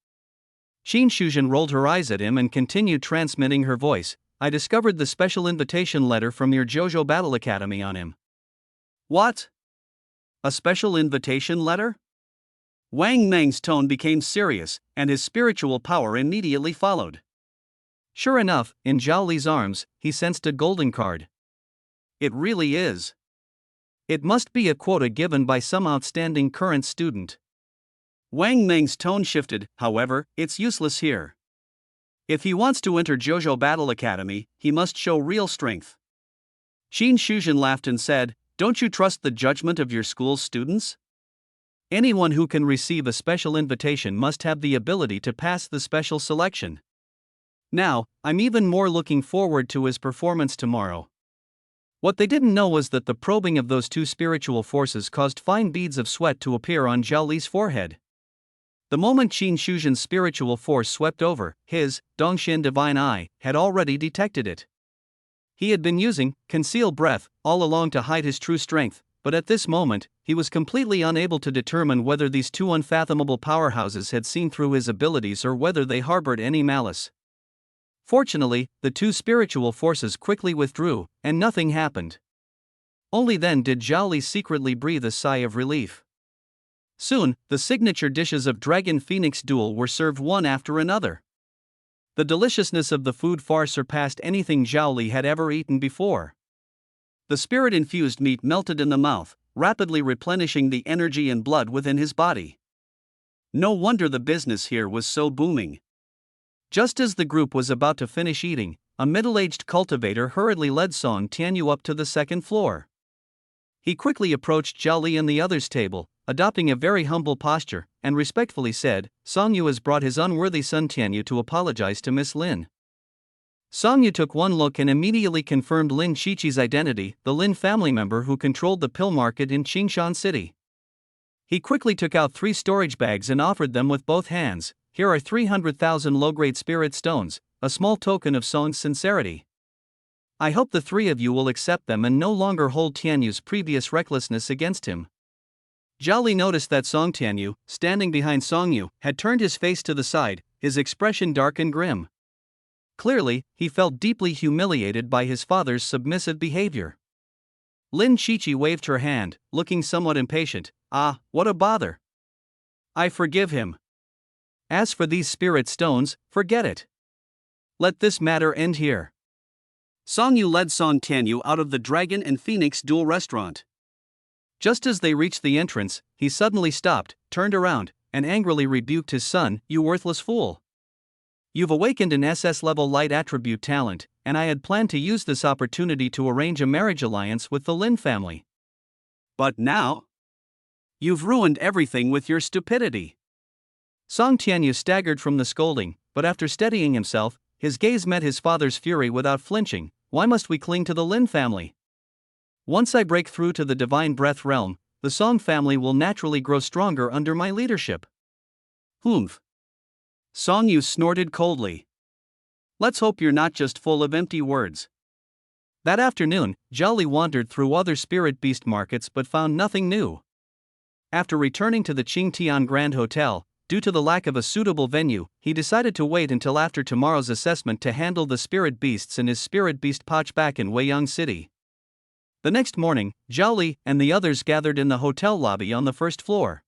Qin Shuzhen rolled her eyes at him and continued transmitting her voice, "I discovered the special invitation letter from your Jojo Battle Academy on him." "What? A special invitation letter?" Wang Meng's tone became serious, and his spiritual power immediately followed. Sure enough, in Zhao Li's arms, he sensed a golden card. "It really is. It must be a quota given by some outstanding current student." Wang Meng's tone shifted, "However, it's useless here. If he wants to enter Jojo Battle Academy, he must show real strength." Qin Shuzhen laughed and said, "Don't you trust the judgment of your school's students? Anyone who can receive a special invitation must have the ability to pass the special selection. Now, I'm even more looking forward to his performance tomorrow. What they didn't know was that the probing of those two spiritual forces caused fine beads of sweat to appear on Zhao Li's forehead. The moment Qin Shuzhen's spiritual force swept over, his Dongxian divine eye had already detected it. He had been using concealed breath all along to hide his true strength, but at this moment, he was completely unable to determine whether these two unfathomable powerhouses had seen through his abilities or whether they harbored any malice. Fortunately, the two spiritual forces quickly withdrew, and nothing happened. Only then did Zhao Li secretly breathe a sigh of relief. Soon, the signature dishes of Dragon Phoenix Duel were served one after another. The deliciousness of the food far surpassed anything Zhao Li had ever eaten before. The spirit-infused meat melted in the mouth, rapidly replenishing the energy and blood within his body. No wonder the business here was so booming. Just as the group was about to finish eating, a middle-aged cultivator hurriedly led Song Tianyu up to the second floor. He quickly approached Zhao Li and the others' table, adopting a very humble posture, and respectfully said, "Song Yu has brought his unworthy son Tianyu to apologize to Miss Lin." Song Yu took one look and immediately confirmed Lin Shiqi's identity, the Lin family member who controlled the pill market in Qingshan City. He quickly took out 3 storage bags and offered them with both hands. "Here are 300,000 low-grade spirit stones, a small token of Song's sincerity. I hope the 3 of you will accept them and no longer hold Tianyu's previous recklessness against him." Zhao Li noticed that Song Tianyu, standing behind Song Yu, had turned his face to the side, his expression dark and grim. Clearly, he felt deeply humiliated by his father's submissive behavior. Lin Shiqi waved her hand, looking somewhat impatient. "Ah, what a bother. I forgive him. As for these spirit stones, forget it. Let this matter end here." Song Yu led Song Tianyu out of the Dragon and Phoenix Duel restaurant. Just as they reached the entrance, he suddenly stopped, turned around, and angrily rebuked his son. "You worthless fool. You've awakened an SS-level light attribute talent, and I had planned to use this opportunity to arrange a marriage alliance with the Lin family. But now? You've ruined everything with your stupidity." Song Tianyu staggered from the scolding, but after steadying himself, his gaze met his father's fury without flinching. "Why must we cling to the Lin family? Once I break through to the Divine Breath realm, the Song family will naturally grow stronger under my leadership." "Humph." Song Yu snorted coldly. "Let's hope you're not just full of empty words." That afternoon, Zhao Li wandered through other spirit beast markets but found nothing new. After returning to the Qingtian Grand Hotel, due to the lack of a suitable venue, he decided to wait until after tomorrow's assessment to handle the spirit beasts in his spirit beast pouch back in Weiyang City. The next morning, Zhao Li and the others gathered in the hotel lobby on the first floor.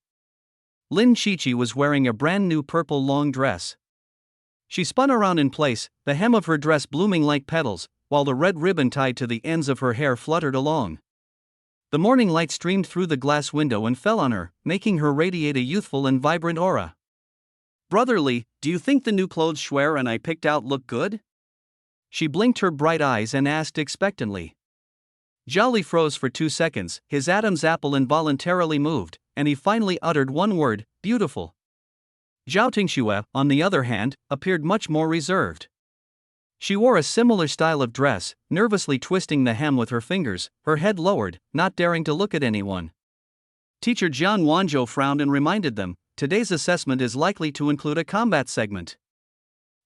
Lin Shiqi was wearing a brand new purple long dress. She spun around in place, the hem of her dress blooming like petals, while the red ribbon tied to the ends of her hair fluttered along. The morning light streamed through the glass window and fell on her, making her radiate a youthful and vibrant aura. "Brother Li, do you think the new clothes Shuer and I picked out look good?" She blinked her bright eyes and asked expectantly. Zhao Li froze for 2 seconds, his Adam's apple involuntarily moved, and he finally uttered one word: "Beautiful." Zhao Tingxue, on the other hand, appeared much more reserved. She wore a similar style of dress, nervously twisting the hem with her fingers, her head lowered, not daring to look at anyone. Teacher Jian Wanzhou frowned and reminded them, "Today's assessment is likely to include a combat segment.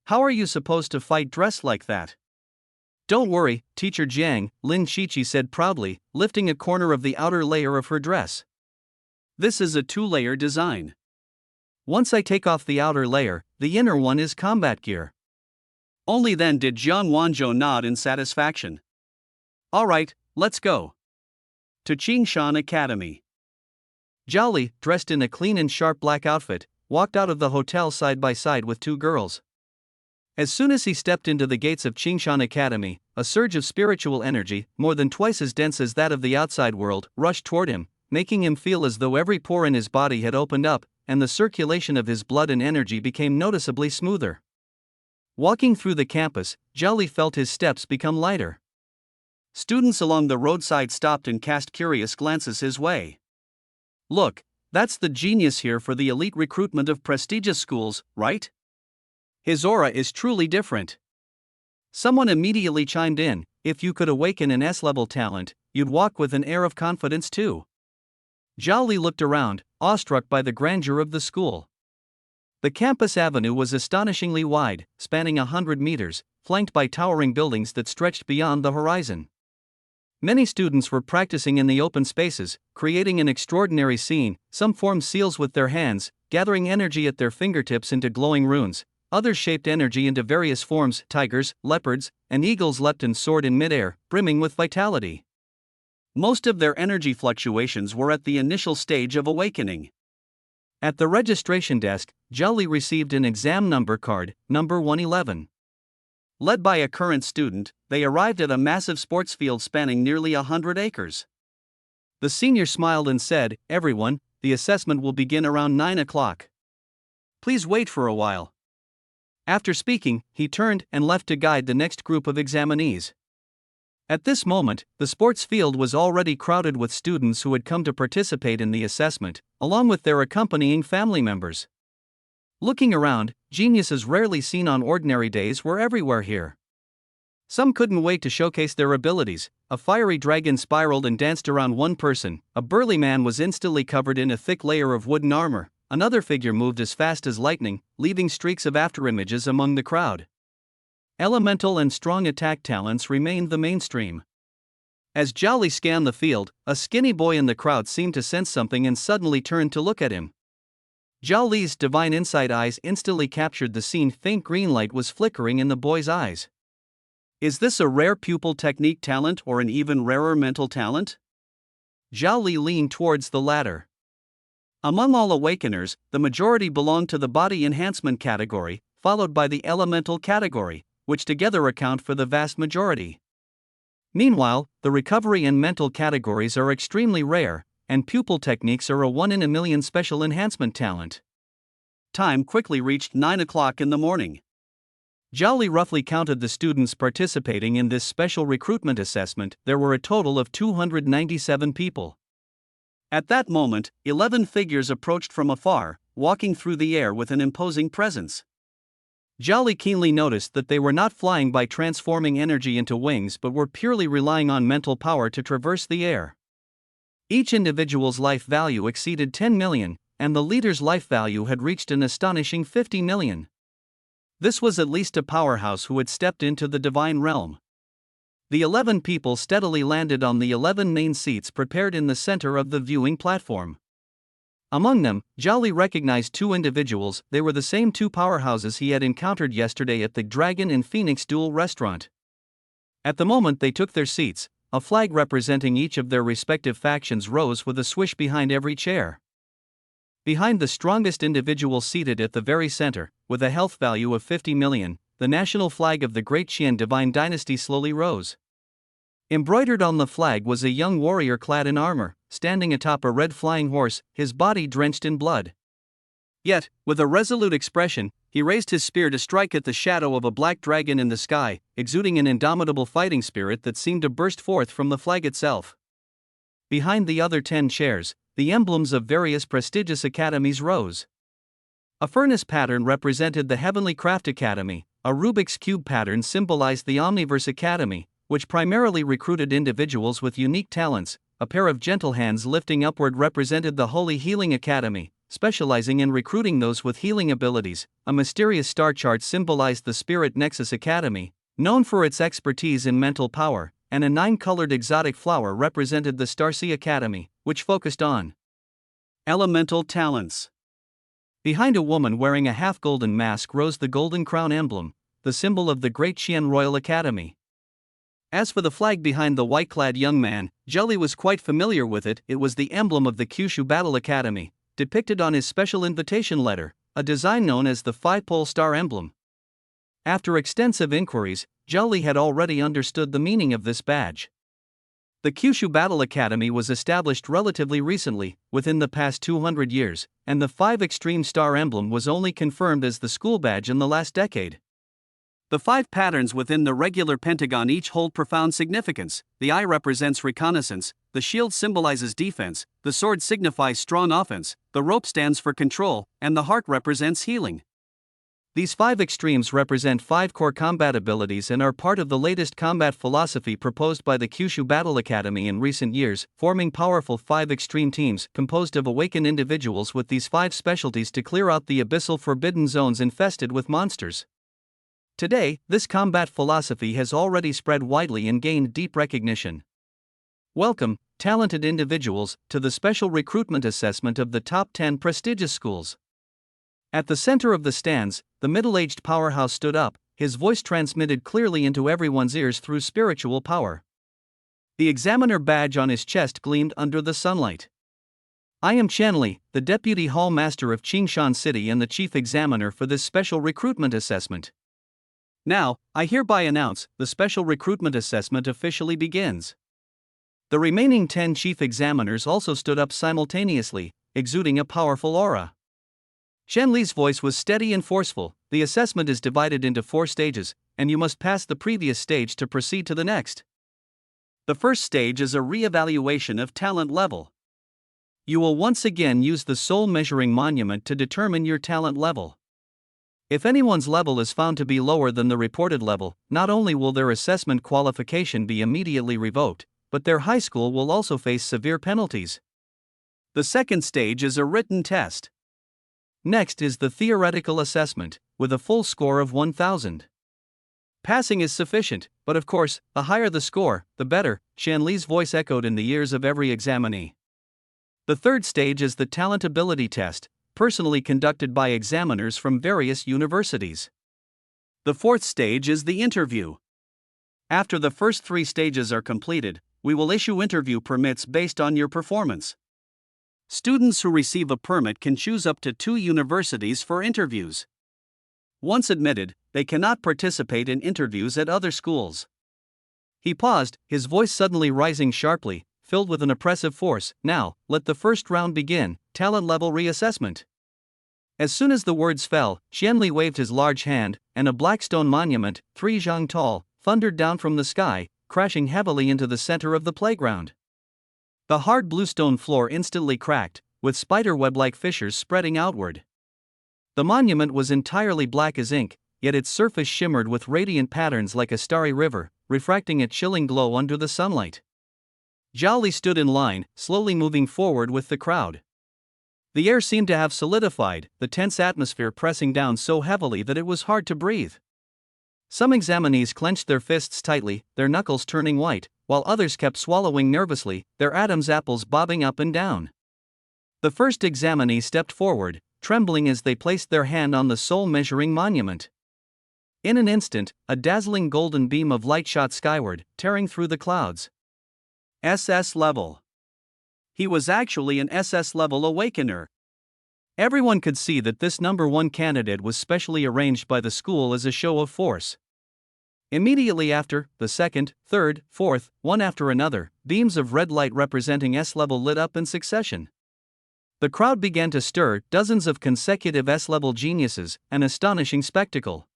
How are you supposed to fight dressed like that?" "Don't worry, Teacher Jiang," Lin Shiqi said proudly, lifting a corner of the outer layer of her dress. "This is a 2-layer design. Once I take off the outer layer, the inner one is combat gear." Only then did Jian Wanzhou nod in satisfaction. "All right, let's go. To Qingshan Academy." Zhao Li, dressed in a clean and sharp black outfit, walked out of the hotel side by side with 2 girls. As soon as he stepped into the gates of Qingshan Academy, a surge of spiritual energy, more than twice as dense as that of the outside world, rushed toward him, making him feel as though every pore in his body had opened up, and the circulation of his blood and energy became noticeably smoother. Walking through the campus, Zhao Li felt his steps become lighter. Students along the roadside stopped and cast curious glances his way. "Look, That's the genius here for the elite recruitment of prestigious schools, right? His aura is truly different. Someone immediately chimed in, if you could awaken an S-level talent, you'd walk with an air of confidence too. Zhao Li looked around, awestruck by the grandeur of the school. The campus avenue was astonishingly wide, spanning 100 meters, flanked by towering buildings that stretched beyond the horizon. Many students were practicing in the open spaces, creating an extraordinary scene. Some formed seals with their hands, gathering energy at their fingertips into glowing runes. Others shaped energy into various forms. Tigers, leopards, and eagles leapt and soared in midair, brimming with vitality. Most of their energy fluctuations were at the initial stage of awakening. At the registration desk, Zhao Li received an exam number card, number 111. Led by a current student, they arrived at a massive sports field spanning nearly 100 acres. The senior smiled and said, "Everyone, the assessment will begin around 9 o'clock. Please wait for a while." After speaking, he turned and left to guide the next group of examinees. At this moment, the sports field was already crowded with students who had come to participate in the assessment, along with their accompanying family members. Looking around, geniuses rarely seen on ordinary days were everywhere here. Some couldn't wait to showcase their abilities. A fiery dragon spiraled and danced around one person. A burly man was instantly covered in a thick layer of wooden armor. Another figure moved as fast as lightning, leaving streaks of afterimages among the crowd. Elemental and strong attack talents remained the mainstream. As Zhao Li scanned the field, a skinny boy in the crowd seemed to sense something and suddenly turned to look at him. Zhao Li's divine insight eyes instantly captured the scene. Faint green light was flickering in the boy's eyes. Is this a rare pupil technique talent or an even rarer mental talent? Zhao Li leaned towards the latter. Among all awakeners, the majority belong to the body enhancement category, followed by the elemental category, which together account for the vast majority. Meanwhile, the recovery and mental categories are extremely rare, and pupil techniques are a 1 in a million special enhancement talent. Time quickly reached 9 o'clock in the morning. Zhao Li roughly counted the students participating in this special recruitment assessment. There were a total of 297 people. At that moment, 11 figures approached from afar, walking through the air with an imposing presence. Zhao Li keenly noticed that they were not flying by transforming energy into wings but were purely relying on mental power to traverse the air. Each individual's life value exceeded 10 million, and the leader's life value had reached an astonishing 50 million. This was at least a powerhouse who had stepped into the divine realm. The 11 people steadily landed on the 11 main seats prepared in the center of the viewing platform. Among them, Zhao Li recognized two individuals. They were the same two powerhouses he had encountered yesterday at the Dragon and Phoenix Duel restaurant. At the moment they took their seats, a flag representing each of their respective factions rose with a swish behind every chair. Behind the strongest individual seated at the very center, with a health value of 50 million, the national flag of the Great Qian Divine Dynasty slowly rose. Embroidered on the flag was a young warrior clad in armor, standing atop a red flying horse, his body drenched in blood. Yet, with a resolute expression, he raised his spear to strike at the shadow of a black dragon in the sky, exuding an indomitable fighting spirit that seemed to burst forth from the flag itself. Behind the other 10 chairs, the emblems of various prestigious academies rose. A furnace pattern represented the Heavenly Craft Academy, a Rubik's Cube pattern symbolized the Omniverse Academy, which primarily recruited individuals with unique talents. A pair of gentle hands lifting upward represented the Holy Healing Academy, specializing in recruiting those with healing abilities. A mysterious star chart symbolized the Spirit Nexus Academy, known for its expertise in mental power, and a 9-colored exotic flower represented the Starcy Academy, which focused on elemental talents. Behind a woman wearing a half-golden mask rose the Golden Crown emblem, the symbol of the Great Qian Royal Academy. As for the flag behind the white-clad young man, Zhao Li was quite familiar with it. It was the emblem of the Kyushu Battle Academy, depicted on his special invitation letter, a design known as the 5-pole star emblem. After extensive inquiries, Zhao Li had already understood the meaning of this badge. The Kyushu Battle Academy was established relatively recently, within the past 200 years, and the 5 extreme star emblem was only confirmed as the school badge in the last decade. The 5 patterns within the regular pentagon each hold profound significance. The eye represents reconnaissance, the shield symbolizes defense, the sword signifies strong offense, the rope stands for control, and the heart represents healing. These 5 extremes represent 5 core combat abilities and are part of the latest combat philosophy proposed by the Kyushu Battle Academy in recent years, forming powerful 5 extreme teams composed of awakened individuals with these 5 specialties to clear out the abyssal forbidden zones infested with monsters. Today, this combat philosophy has already spread widely and gained deep recognition. Welcome, talented individuals, to the special recruitment assessment of the top 10 prestigious schools. At the center of the stands, the middle-aged powerhouse stood up, his voice transmitted clearly into everyone's ears through spiritual power. The examiner badge on his chest gleamed under the sunlight. I am Zhao Li, the deputy hall master of Qingshan City and the chief examiner for this special recruitment assessment. Now, I hereby announce, the special recruitment assessment officially begins. The remaining 10 chief examiners also stood up simultaneously, exuding a powerful aura. Zhao Li's voice was steady and forceful. The assessment is divided into 4 stages, and you must pass the previous stage to proceed to the next. The first stage is a re-evaluation of talent level. You will once again use the soul measuring monument to determine your talent level. If anyone's level is found to be lower than the reported level, not only will their assessment qualification be immediately revoked, but their high school will also face severe penalties. The second stage is a written test. Next is the theoretical assessment, with a full score of 1,000. Passing is sufficient, but of course, the higher the score, the better, Zhao Li's voice echoed in the ears of every examinee. The third stage is the talent ability test, personally conducted by examiners from various universities. The fourth stage is the interview. After the first 3 stages are completed, we will issue interview permits based on your performance. Students who receive a permit can choose up to 2 universities for interviews. Once admitted, they cannot participate in interviews at other schools. He paused, his voice suddenly rising sharply, filled with an oppressive force. Now, let the first round begin, talent level reassessment. As soon as the words fell, Zhao Li waved his large hand, and a black stone monument, 3 zhang tall, thundered down from the sky, crashing heavily into the center of the playground. The hard blue stone floor instantly cracked, with spiderweb-like fissures spreading outward. The monument was entirely black as ink, yet its surface shimmered with radiant patterns like a starry river, refracting a chilling glow under the sunlight. Zhao Li stood in line, slowly moving forward with the crowd. The air seemed to have solidified, the tense atmosphere pressing down so heavily that it was hard to breathe. Some examinees clenched their fists tightly, their knuckles turning white, while others kept swallowing nervously, their Adam's apples bobbing up and down. The first examinee stepped forward, trembling as they placed their hand on the soul-measuring monument. In an instant, a dazzling golden beam of light shot skyward, tearing through the clouds. SS level. He was actually an SS level awakener. Everyone could see that this number 1 candidate was specially arranged by the school as a show of force. Immediately after, the second, third, fourth, one after another, beams of red light representing S-level lit up in succession. The crowd began to stir, dozens of consecutive S-level geniuses, an astonishing spectacle.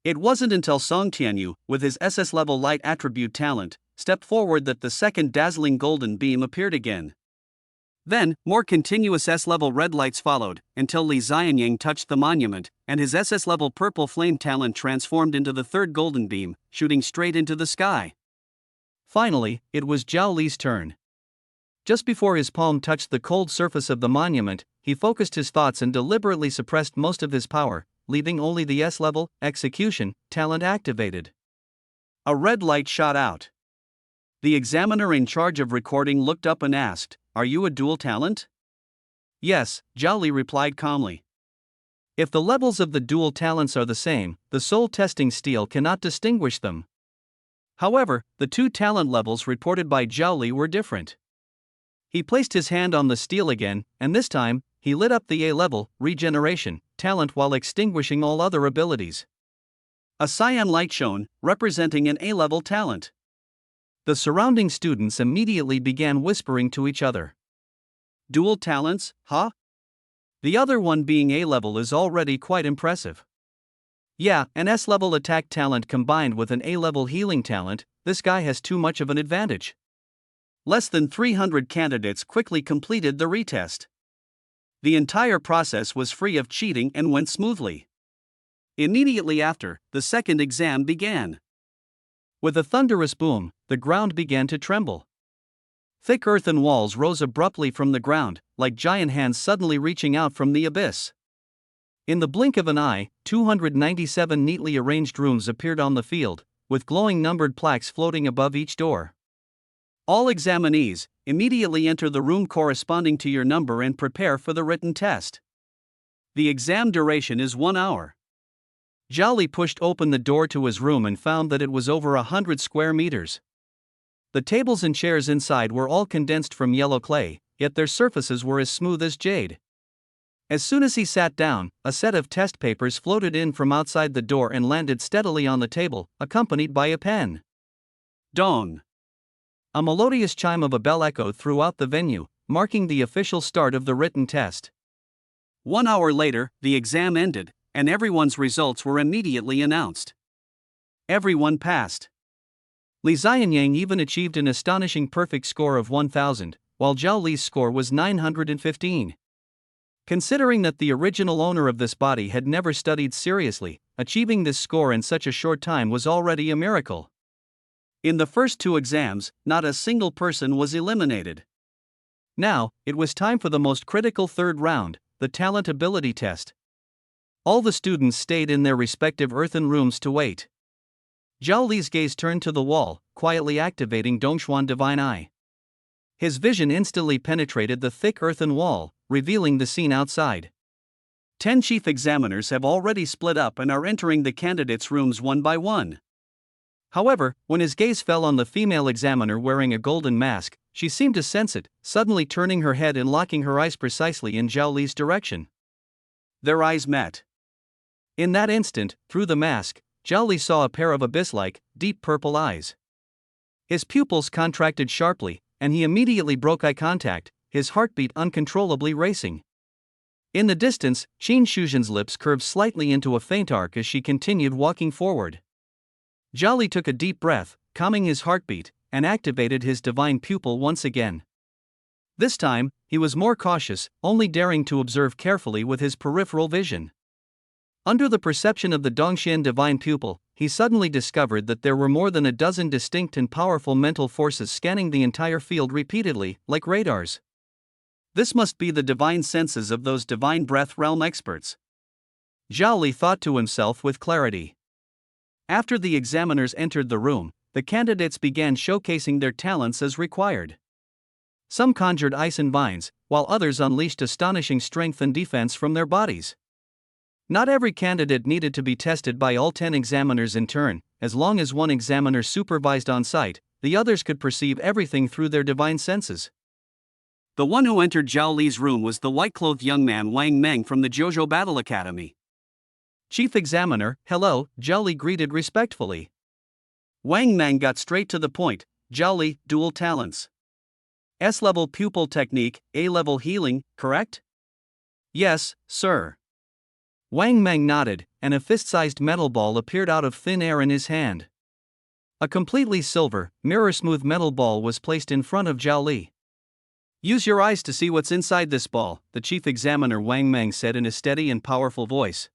It wasn't until Song Tianyu, with his SS-level light attribute talent, stepped forward that the second dazzling golden beam appeared again. Then, more continuous S-level red lights followed, until Li Xianyang touched the monument, and his SS-level purple flame talent transformed into the third golden beam, shooting straight into the sky. Finally, it was Zhao Li's turn. Just before his palm touched the cold surface of the monument, he focused his thoughts and deliberately suppressed most of his power, leaving only the S-level, execution, talent activated. A red light shot out. The examiner in charge of recording looked up and asked, "Are you a dual talent?" "Yes," Zhao Li replied calmly. If the levels of the dual talents are the same, the soul testing steel cannot distinguish them. However, the 2 talent levels reported by Zhao Li were different. He placed his hand on the steel again, and this time, he lit up the A-level, regeneration, talent while extinguishing all other abilities. A cyan light shone, representing an A-level talent. The surrounding students immediately began whispering to each other. Dual talents, huh? The other one being A-level is already quite impressive. Yeah, an S-level attack talent combined with an A-level healing talent, this guy has too much of an advantage. Less than 300 candidates quickly completed the retest. The entire process was free of cheating and went smoothly. Immediately after, the second exam began. With a thunderous boom, the ground began to tremble. Thick earthen walls rose abruptly from the ground, like giant hands suddenly reaching out from the abyss. In the blink of an eye, 297 neatly arranged rooms appeared on the field, with glowing numbered plaques floating above each door. All examinees, immediately enter the room corresponding to your number and prepare for the written test. The exam duration is 1 hour. Zhao Li pushed open the door to his room and found that it was over 100 square meters. The tables and chairs inside were all condensed from yellow clay, yet their surfaces were as smooth as jade. As soon as he sat down, a set of test papers floated in from outside the door and landed steadily on the table, accompanied by a pen. Dong! A melodious chime of a bell echoed throughout the venue, marking the official start of the written test. 1 hour later, the exam ended, and everyone's results were immediately announced. Everyone passed. Li Xianyang even achieved an astonishing perfect score of 1,000, while Zhao Li's score was 915. Considering that the original owner of this body had never studied seriously, achieving this score in such a short time was already a miracle. In the first 2 exams, not a single person was eliminated. Now, it was time for the most critical third round, the talent ability test. All the students stayed in their respective earthen rooms to wait. Zhao Li's gaze turned to the wall, quietly activating Dongshuan Divine Eye. His vision instantly penetrated the thick earthen wall, revealing the scene outside. 10 chief examiners have already split up and are entering the candidates' rooms one by one. However, when his gaze fell on the female examiner wearing a golden mask, she seemed to sense it, suddenly turning her head and locking her eyes precisely in Zhao Li's direction. Their eyes met. In that instant, through the mask, Zhao Li saw a pair of abyss-like, deep purple eyes. His pupils contracted sharply, and he immediately broke eye contact, his heartbeat uncontrollably racing. In the distance, Qin Shuzhen's lips curved slightly into a faint arc as she continued walking forward. Zhao Li took a deep breath, calming his heartbeat, and activated his divine pupil once again. This time, he was more cautious, only daring to observe carefully with his peripheral vision. Under the perception of the Dongxian divine pupil, he suddenly discovered that there were more than a dozen distinct and powerful mental forces scanning the entire field repeatedly, like radars. This must be the divine senses of those divine breath realm experts. Zhao Li thought to himself with clarity. After the examiners entered the room, the candidates began showcasing their talents as required. Some conjured ice and vines, while others unleashed astonishing strength and defense from their bodies. Not every candidate needed to be tested by all 10 examiners in turn. As long as one examiner supervised on site, the others could perceive everything through their divine senses. The one who entered Zhao Li's room was the white-clothed young man Wang Meng from the Jojo Battle Academy. Chief Examiner, hello, Zhao Li greeted respectfully. Wang Meng got straight to the point. Zhao Li, dual talents. S-level pupil technique, A-level healing, correct? Yes, sir. Wang Meng nodded, and a fist-sized metal ball appeared out of thin air in his hand. A completely silver, mirror-smooth metal ball was placed in front of Zhao Li. Use your eyes to see what's inside this ball, the chief examiner Wang Meng said in a steady and powerful voice.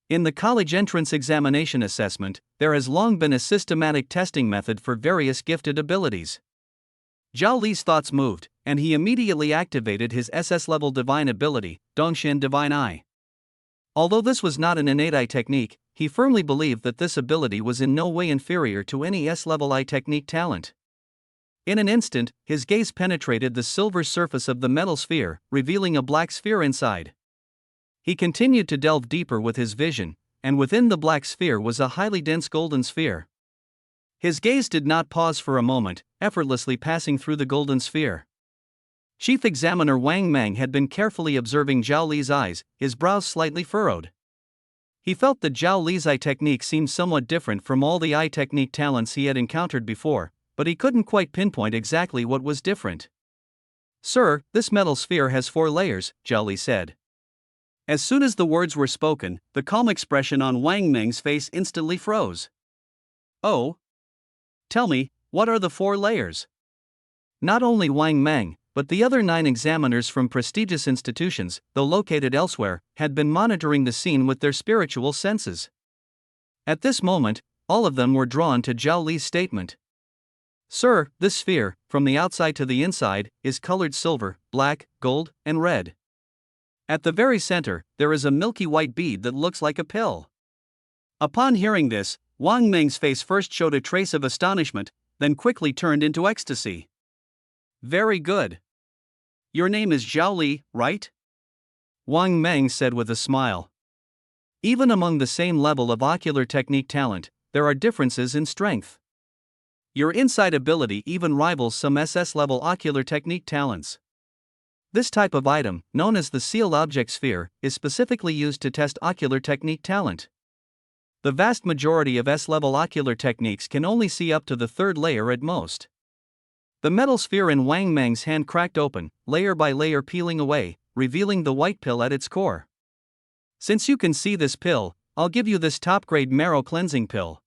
In the college entrance examination assessment, there has long been a systematic testing method for various gifted abilities. Zhao Li's thoughts moved, and he immediately activated his SS-level divine ability, Dongxian Divine Eye. Although this was not an innate eye technique, he firmly believed that this ability was in no way inferior to any S-level eye technique talent. In an instant, his gaze penetrated the silver surface of the metal sphere, revealing a black sphere inside. He continued to delve deeper with his vision, and within the black sphere was a highly dense golden sphere. His gaze did not pause for a moment, effortlessly passing through the golden sphere. Chief Examiner Wang Meng had been carefully observing Zhao Li's eyes, his brows slightly furrowed. He felt that Zhao Li's eye technique seemed somewhat different from all the eye technique talents he had encountered before, but he couldn't quite pinpoint exactly what was different. Sir, this metal sphere has 4 layers, Zhao Li said. As soon as the words were spoken, the calm expression on Wang Meng's face instantly froze. Oh? Tell me, what are the 4 layers? Not only Wang Meng, but the other 9 examiners from prestigious institutions, though located elsewhere, had been monitoring the scene with their spiritual senses. At this moment, all of them were drawn to Zhao Li's statement. Sir, this sphere, from the outside to the inside, is colored silver, black, gold, and red. At the very center, there is a milky white bead that looks like a pill. Upon hearing this, Wang Meng's face first showed a trace of astonishment, then quickly turned into ecstasy. Very good. Your name is Zhao Li, right? Wang Meng said with a smile. Even among the same level of ocular technique talent, there are differences in strength. Your insight ability even rivals some SS-level ocular technique talents. This type of item, known as the sealed object sphere, is specifically used to test ocular technique talent. The vast majority of S-level ocular techniques can only see up to the 3rd layer at most. The metal sphere in Wang Meng's hand cracked open, layer by layer peeling away, revealing the white pill at its core. Since you can see this pill, I'll give you this top-grade marrow cleansing pill.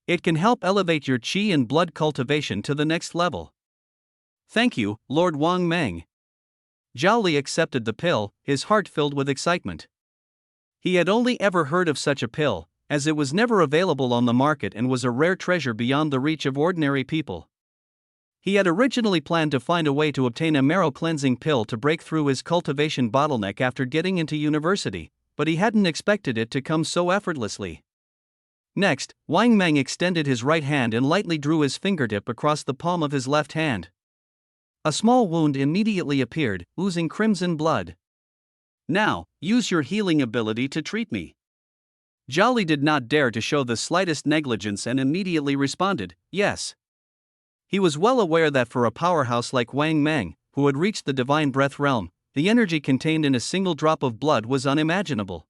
It can help elevate your qi and blood cultivation to the next level. Thank you, Lord Wang Meng. Zhao Li accepted the pill, his heart filled with excitement. He had only ever heard of such a pill, as it was never available on the market and was a rare treasure beyond the reach of ordinary people. He had originally planned to find a way to obtain a marrow cleansing pill to break through his cultivation bottleneck after getting into university, but he hadn't expected it to come so effortlessly. Next, Wang Meng extended his right hand and lightly drew his fingertip across the palm of his left hand. A small wound immediately appeared, oozing crimson blood. Now, use your healing ability to treat me. Zhao Li did not dare to show the slightest negligence and immediately responded, yes. He was well aware that for a powerhouse like Wang Meng, who had reached the divine breath realm, the energy contained in a single drop of blood was unimaginable.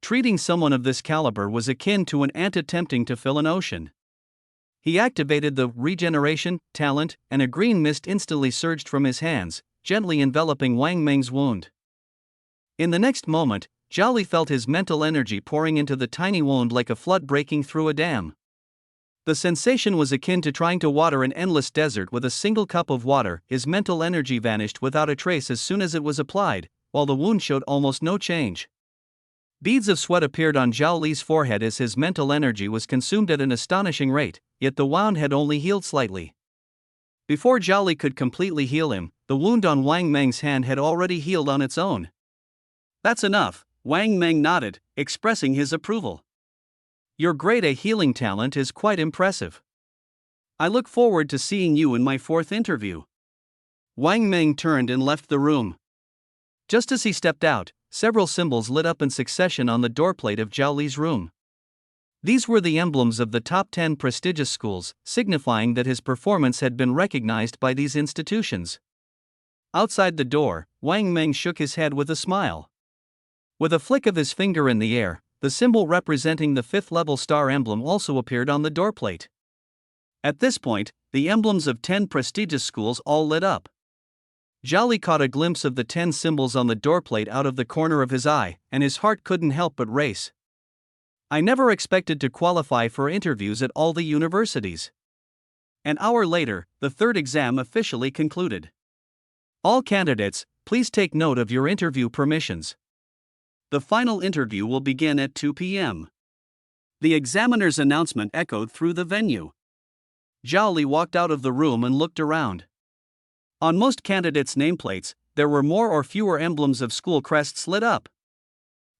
Treating someone of this caliber was akin to an ant attempting to fill an ocean. He activated the regeneration talent, and a green mist instantly surged from his hands, gently enveloping Wang Meng's wound. In the next moment, Zhao Li felt his mental energy pouring into the tiny wound like a flood breaking through a dam. The sensation was akin to trying to water an endless desert with a single cup of water. His mental energy vanished without a trace as soon as it was applied, while the wound showed almost no change. Beads of sweat appeared on Zhao Li's forehead as his mental energy was consumed at an astonishing rate, yet the wound had only healed slightly. Before Zhao Li could completely heal him, the wound on Wang Meng's hand had already healed on its own. That's enough, Wang Meng nodded, expressing his approval. Your grade A healing talent is quite impressive. I look forward to seeing you in my 4th interview. Wang Meng turned and left the room. Just as he stepped out, several symbols lit up in succession on the doorplate of Zhao Li's room. These were the emblems of the top 10 prestigious schools, signifying that his performance had been recognized by these institutions. Outside the door, Wang Meng shook his head with a smile. With a flick of his finger in the air, the symbol representing the 5th-level star emblem also appeared on the doorplate. At this point, the emblems of 10 prestigious schools all lit up. Zhao Li caught a glimpse of the 10 symbols on the doorplate out of the corner of his eye, and his heart couldn't help but race. I never expected to qualify for interviews at all the universities. An hour later, the 3rd exam officially concluded. All candidates, please take note of your interview permissions. The final interview will begin at 2 p.m. The examiner's announcement echoed through the venue. Zhao Li walked out of the room and looked around. On most candidates' nameplates, there were more or fewer emblems of school crests lit up.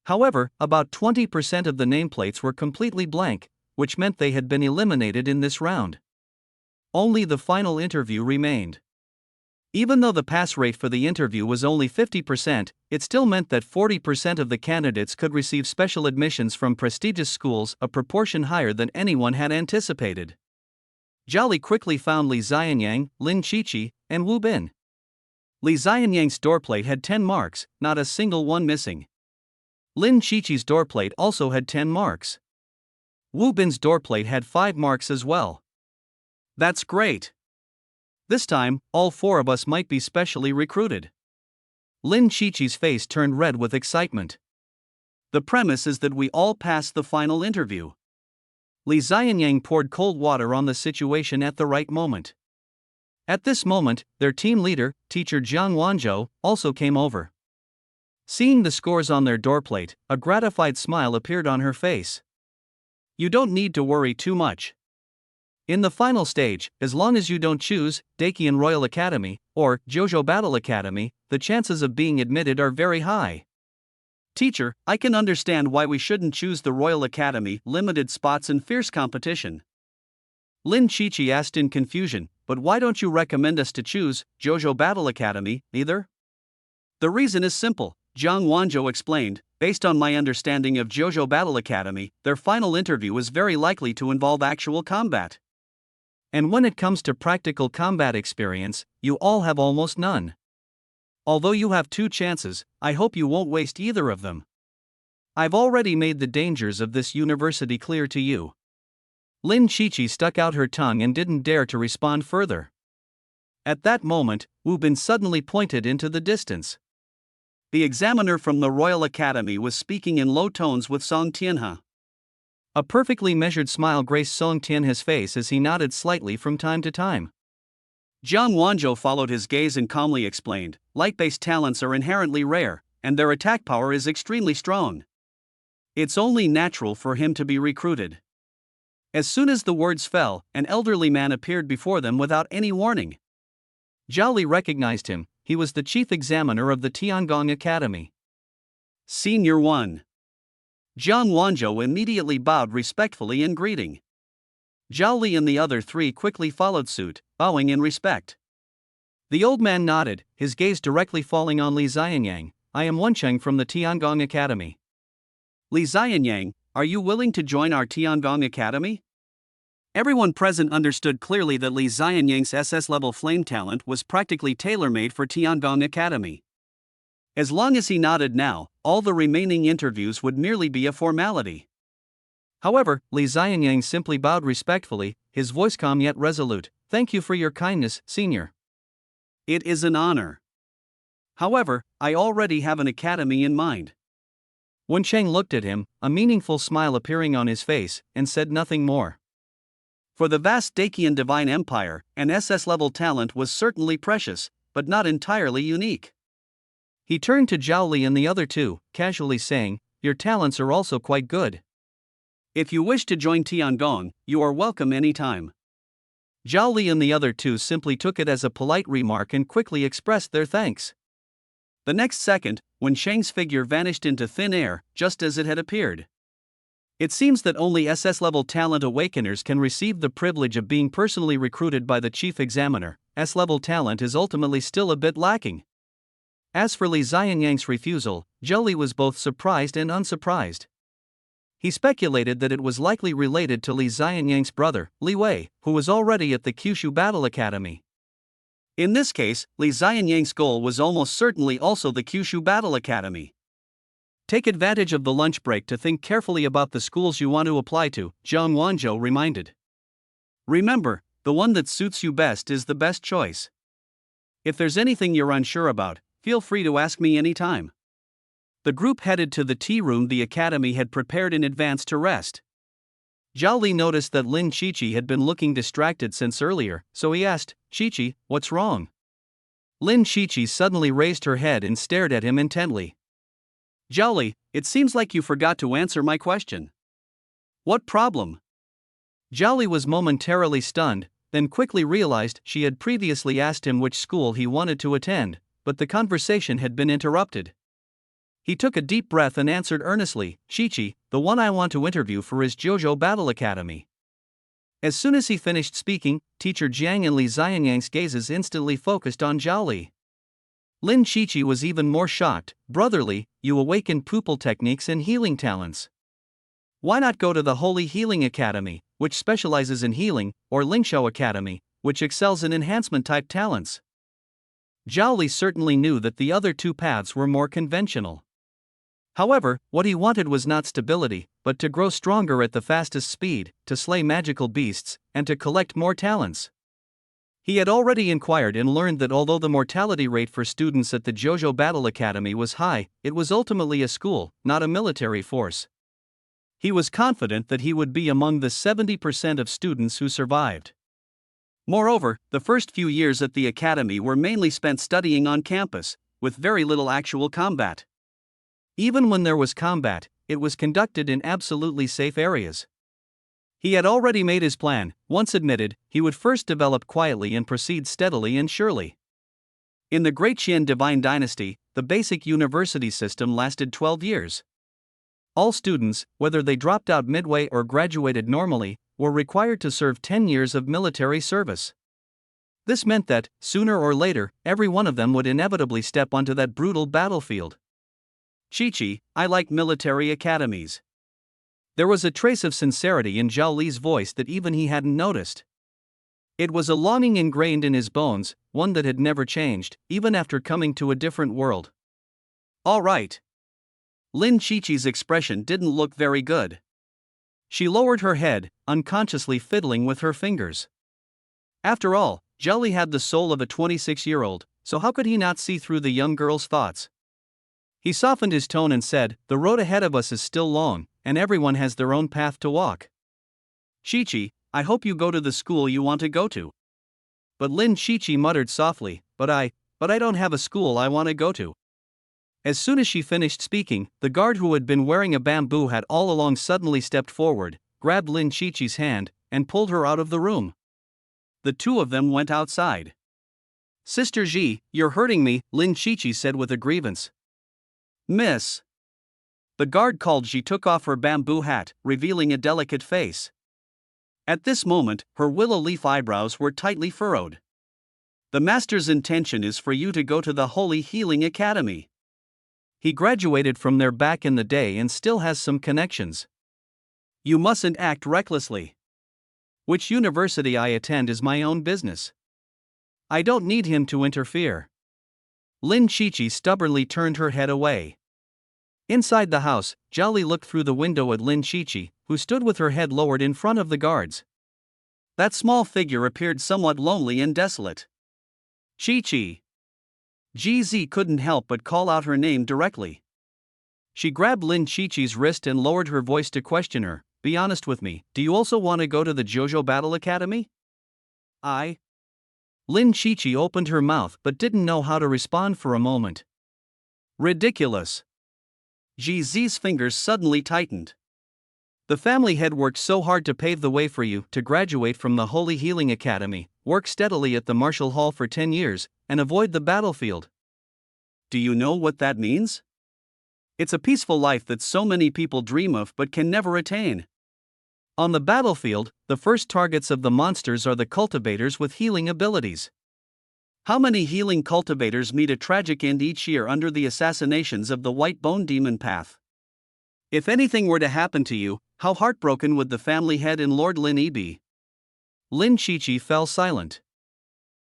However, about 20% of the nameplates were completely blank, which meant they had been eliminated in this round. Only the final interview remained. Even though the pass rate for the interview was only 50%, it still meant that 40% of the candidates could receive special admissions from prestigious schools, a proportion higher than anyone had anticipated. Zhao Li quickly found Li Xianyang, Lin Qiqi, and Wu Bin. Li Xianyang's doorplate had 10 marks, not a single one missing. Lin Qiqi's doorplate also had 10 marks. Wu Bin's doorplate had 5 marks as well. That's great. This time, all 4 of us might be specially recruited. Lin Chichi's face turned red with excitement. The premise is that we all pass the final interview. Li Xianyang poured cold water on the situation at the right moment. At this moment, their team leader, teacher Jiang Wanzhou, also came over. Seeing the scores on their doorplate, a gratified smile appeared on her face. You don't need to worry too much. In the final stage, as long as you don't choose Dakian Royal Academy or Jojo Battle Academy, the chances of being admitted are very high. Teacher, I can understand why we shouldn't choose the Royal Academy, limited spots and fierce competition. Lin Chichi asked in confusion, but why don't you recommend us to choose Jojo Battle Academy, either? The reason is simple, Jiang Wanzhou explained. Based on my understanding of Jojo Battle Academy, their final interview is very likely to involve actual combat. And when it comes to practical combat experience, you all have almost none. Although you have 2 chances, I hope you won't waste either of them. I've already made the dangers of this university clear to you. Lin Chichi stuck out her tongue and didn't dare to respond further. At that moment, Wu Bin suddenly pointed into the distance. The examiner from the Royal Academy was speaking in low tones with Song Tianhe. A perfectly measured smile graced Song Tianhe's face as he nodded slightly from time to time. Jiang Wanzhou followed his gaze and calmly explained, light-based talents are inherently rare, and their attack power is extremely strong. It's only natural for him to be recruited. As soon as the words fell, an elderly man appeared before them without any warning. Zhao Li recognized him. He was the chief examiner of the Tiangong Academy. Senior 1. Jiang Wanzhou immediately bowed respectfully in greeting. Zhao Li and the other 3 quickly followed suit, bowing in respect. The old man nodded, his gaze directly falling on Li Xianyang. I am Wencheng from the Tiangong Academy. Li Xianyang, are you willing to join our Tiangong Academy? Everyone present understood clearly that Li Xianyang's SS-level flame talent was practically tailor-made for Tiangong Academy. As long as he nodded now, all the remaining interviews would merely be a formality. However, Li Xianyang simply bowed respectfully, his voice calm yet resolute. Thank you for your kindness, senior. It is an honor. However, I already have an academy in mind. Wencheng looked at him, a meaningful smile appearing on his face, and said nothing more. For the vast Dakian Divine Empire, an SS-level talent was certainly precious, but not entirely unique. He turned to Zhao Li and the other 2, casually saying, your talents are also quite good. If you wish to join Tiangong, you are welcome anytime. Zhao Li and the other 2 simply took it as a polite remark and quickly expressed their thanks. The next second, Wencheng's figure vanished into thin air, just as it had appeared. It seems that only SS-level talent awakeners can receive the privilege of being personally recruited by the chief examiner. S-level talent is ultimately still a bit lacking. As for Li Xianyang's refusal, Zhao Li was both surprised and unsurprised. He speculated that it was likely related to Li Xianyang's brother, Li Wei, who was already at the Kyushu Battle Academy. In this case, Li Xianyang's goal was almost certainly also the Kyushu Battle Academy. Take advantage of the lunch break to think carefully about the schools you want to apply to, Jiang Wanzhou reminded. Remember, the one that suits you best is the best choice. If there's anything you're unsure about, feel free to ask me anytime. The group headed to the tea room the academy had prepared in advance to rest. Zhao Li noticed that Lin Chichi had been looking distracted since earlier, so he asked, Chichi, what's wrong? Lin Chichi suddenly raised her head and stared at him intently. Zhao Li, it seems like you forgot to answer my question. What problem? Zhao Li was momentarily stunned, then quickly realized she had previously asked him which school he wanted to attend, but the conversation had been interrupted. He took a deep breath and answered earnestly, Chichi, the one I want to interview for is Jojo Battle Academy. As soon as he finished speaking, teacher Jiang and Li Xianyang's gazes instantly focused on Zhao Li. Lin Chichi was even more shocked. Brotherly, you awaken pupil techniques and healing talents. Why not go to the Holy Healing Academy, which specializes in healing, or Lingshou Academy, which excels in enhancement-type talents? Zhao Li certainly knew that the other 2 paths were more conventional. However, what he wanted was not stability, but to grow stronger at the fastest speed, to slay magical beasts, and to collect more talents. He had already inquired and learned that although the mortality rate for students at the Jojo Battle Academy was high, it was ultimately a school, not a military force. He was confident that he would be among the 70% of students who survived. Moreover, the first few years at the academy were mainly spent studying on campus, with very little actual combat. Even when there was combat, it was conducted in absolutely safe areas. He had already made his plan. Once admitted, he would first develop quietly and proceed steadily and surely. In the Great Qian Divine Dynasty, the basic university system lasted 12 years. All students, whether they dropped out midway or graduated normally, were required to serve 10 years of military service. This meant that, sooner or later, every one of them would inevitably step onto that brutal battlefield. Chi-Chi, I like military academies. There was a trace of sincerity in Zhao Li's voice that even he hadn't noticed. It was a longing ingrained in his bones, one that had never changed, even after coming to a different world. All right. Lin Chi-Chi's expression didn't look very good. She lowered her head, unconsciously fiddling with her fingers. After all, Zhao Li had the soul of a 26-year-old, so how could he not see through the young girl's thoughts? He softened his tone and said, "The road ahead of us is still long, and everyone has their own path to walk. Chi-Chi, I hope you go to the school you want to go to." But Lin Chi-Chi muttered softly, But I don't have a school I want to go to." As soon as she finished speaking, the guard who had been wearing a bamboo hat all along suddenly stepped forward, grabbed Lin Chi-Chi's hand, and pulled her out of the room. The two of them went outside. "Sister Ji, you're hurting me," Lin Chi-Chi said with a grievance. "Miss." The guard called. She took off her bamboo hat, revealing a delicate face. At this moment, her willow leaf eyebrows were tightly furrowed. "The master's intention is for you to go to the Holy Healing Academy. He graduated from there back in the day and still has some connections. You mustn't act recklessly. Which university I attend is my own business. I don't need him to interfere." Lin Chi-Chi stubbornly turned her head away. Inside the house, Zhao Li looked through the window at Lin Chi-Chi, who stood with her head lowered in front of the guards. That small figure appeared somewhat lonely and desolate. Chi-Chi. GZ couldn't help but call out her name directly. She grabbed Lin Chi-Chi's wrist and lowered her voice to question her. "Be honest with me, do you also want to go to the Jojo Battle Academy?" Lin Chi-Chi opened her mouth but didn't know how to respond for a moment. Ridiculous. GZ's fingers suddenly tightened. "The family had worked so hard to pave the way for you to graduate from the Holy Healing Academy, work steadily at the Martial Hall for 10 years, and avoid the battlefield. Do you know what that means? It's a peaceful life that so many people dream of but can never attain. On the battlefield, the first targets of the monsters are the cultivators with healing abilities. How many healing cultivators meet a tragic end each year under the assassinations of the White Bone Demon Path? If anything were to happen to you, how heartbroken would the family head and Lord Lin Yi be?" Lin Chi-Chi fell silent.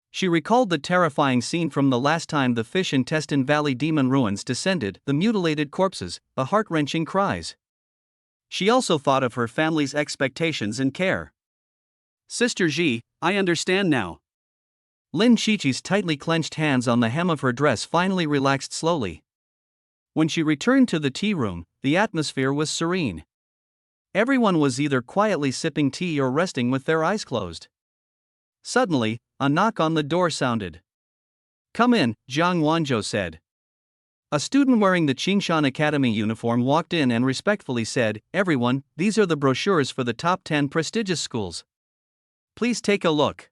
She recalled the terrifying scene from the last time the Fish Intestine Valley demon ruins descended, the mutilated corpses, the heart-wrenching cries. She also thought of her family's expectations and care. "Sister Ji, I understand now." Lin Chi-Chi's tightly clenched hands on the hem of her dress finally relaxed slowly. When she returned to the tea room, the atmosphere was serene. Everyone was either quietly sipping tea or resting with their eyes closed. Suddenly, a knock on the door sounded. "Come in," Zhang Wanzhou said. A student wearing the Qingshan Academy uniform walked in and respectfully said, "Everyone, these are the brochures for the top 10 prestigious schools. Please take a look."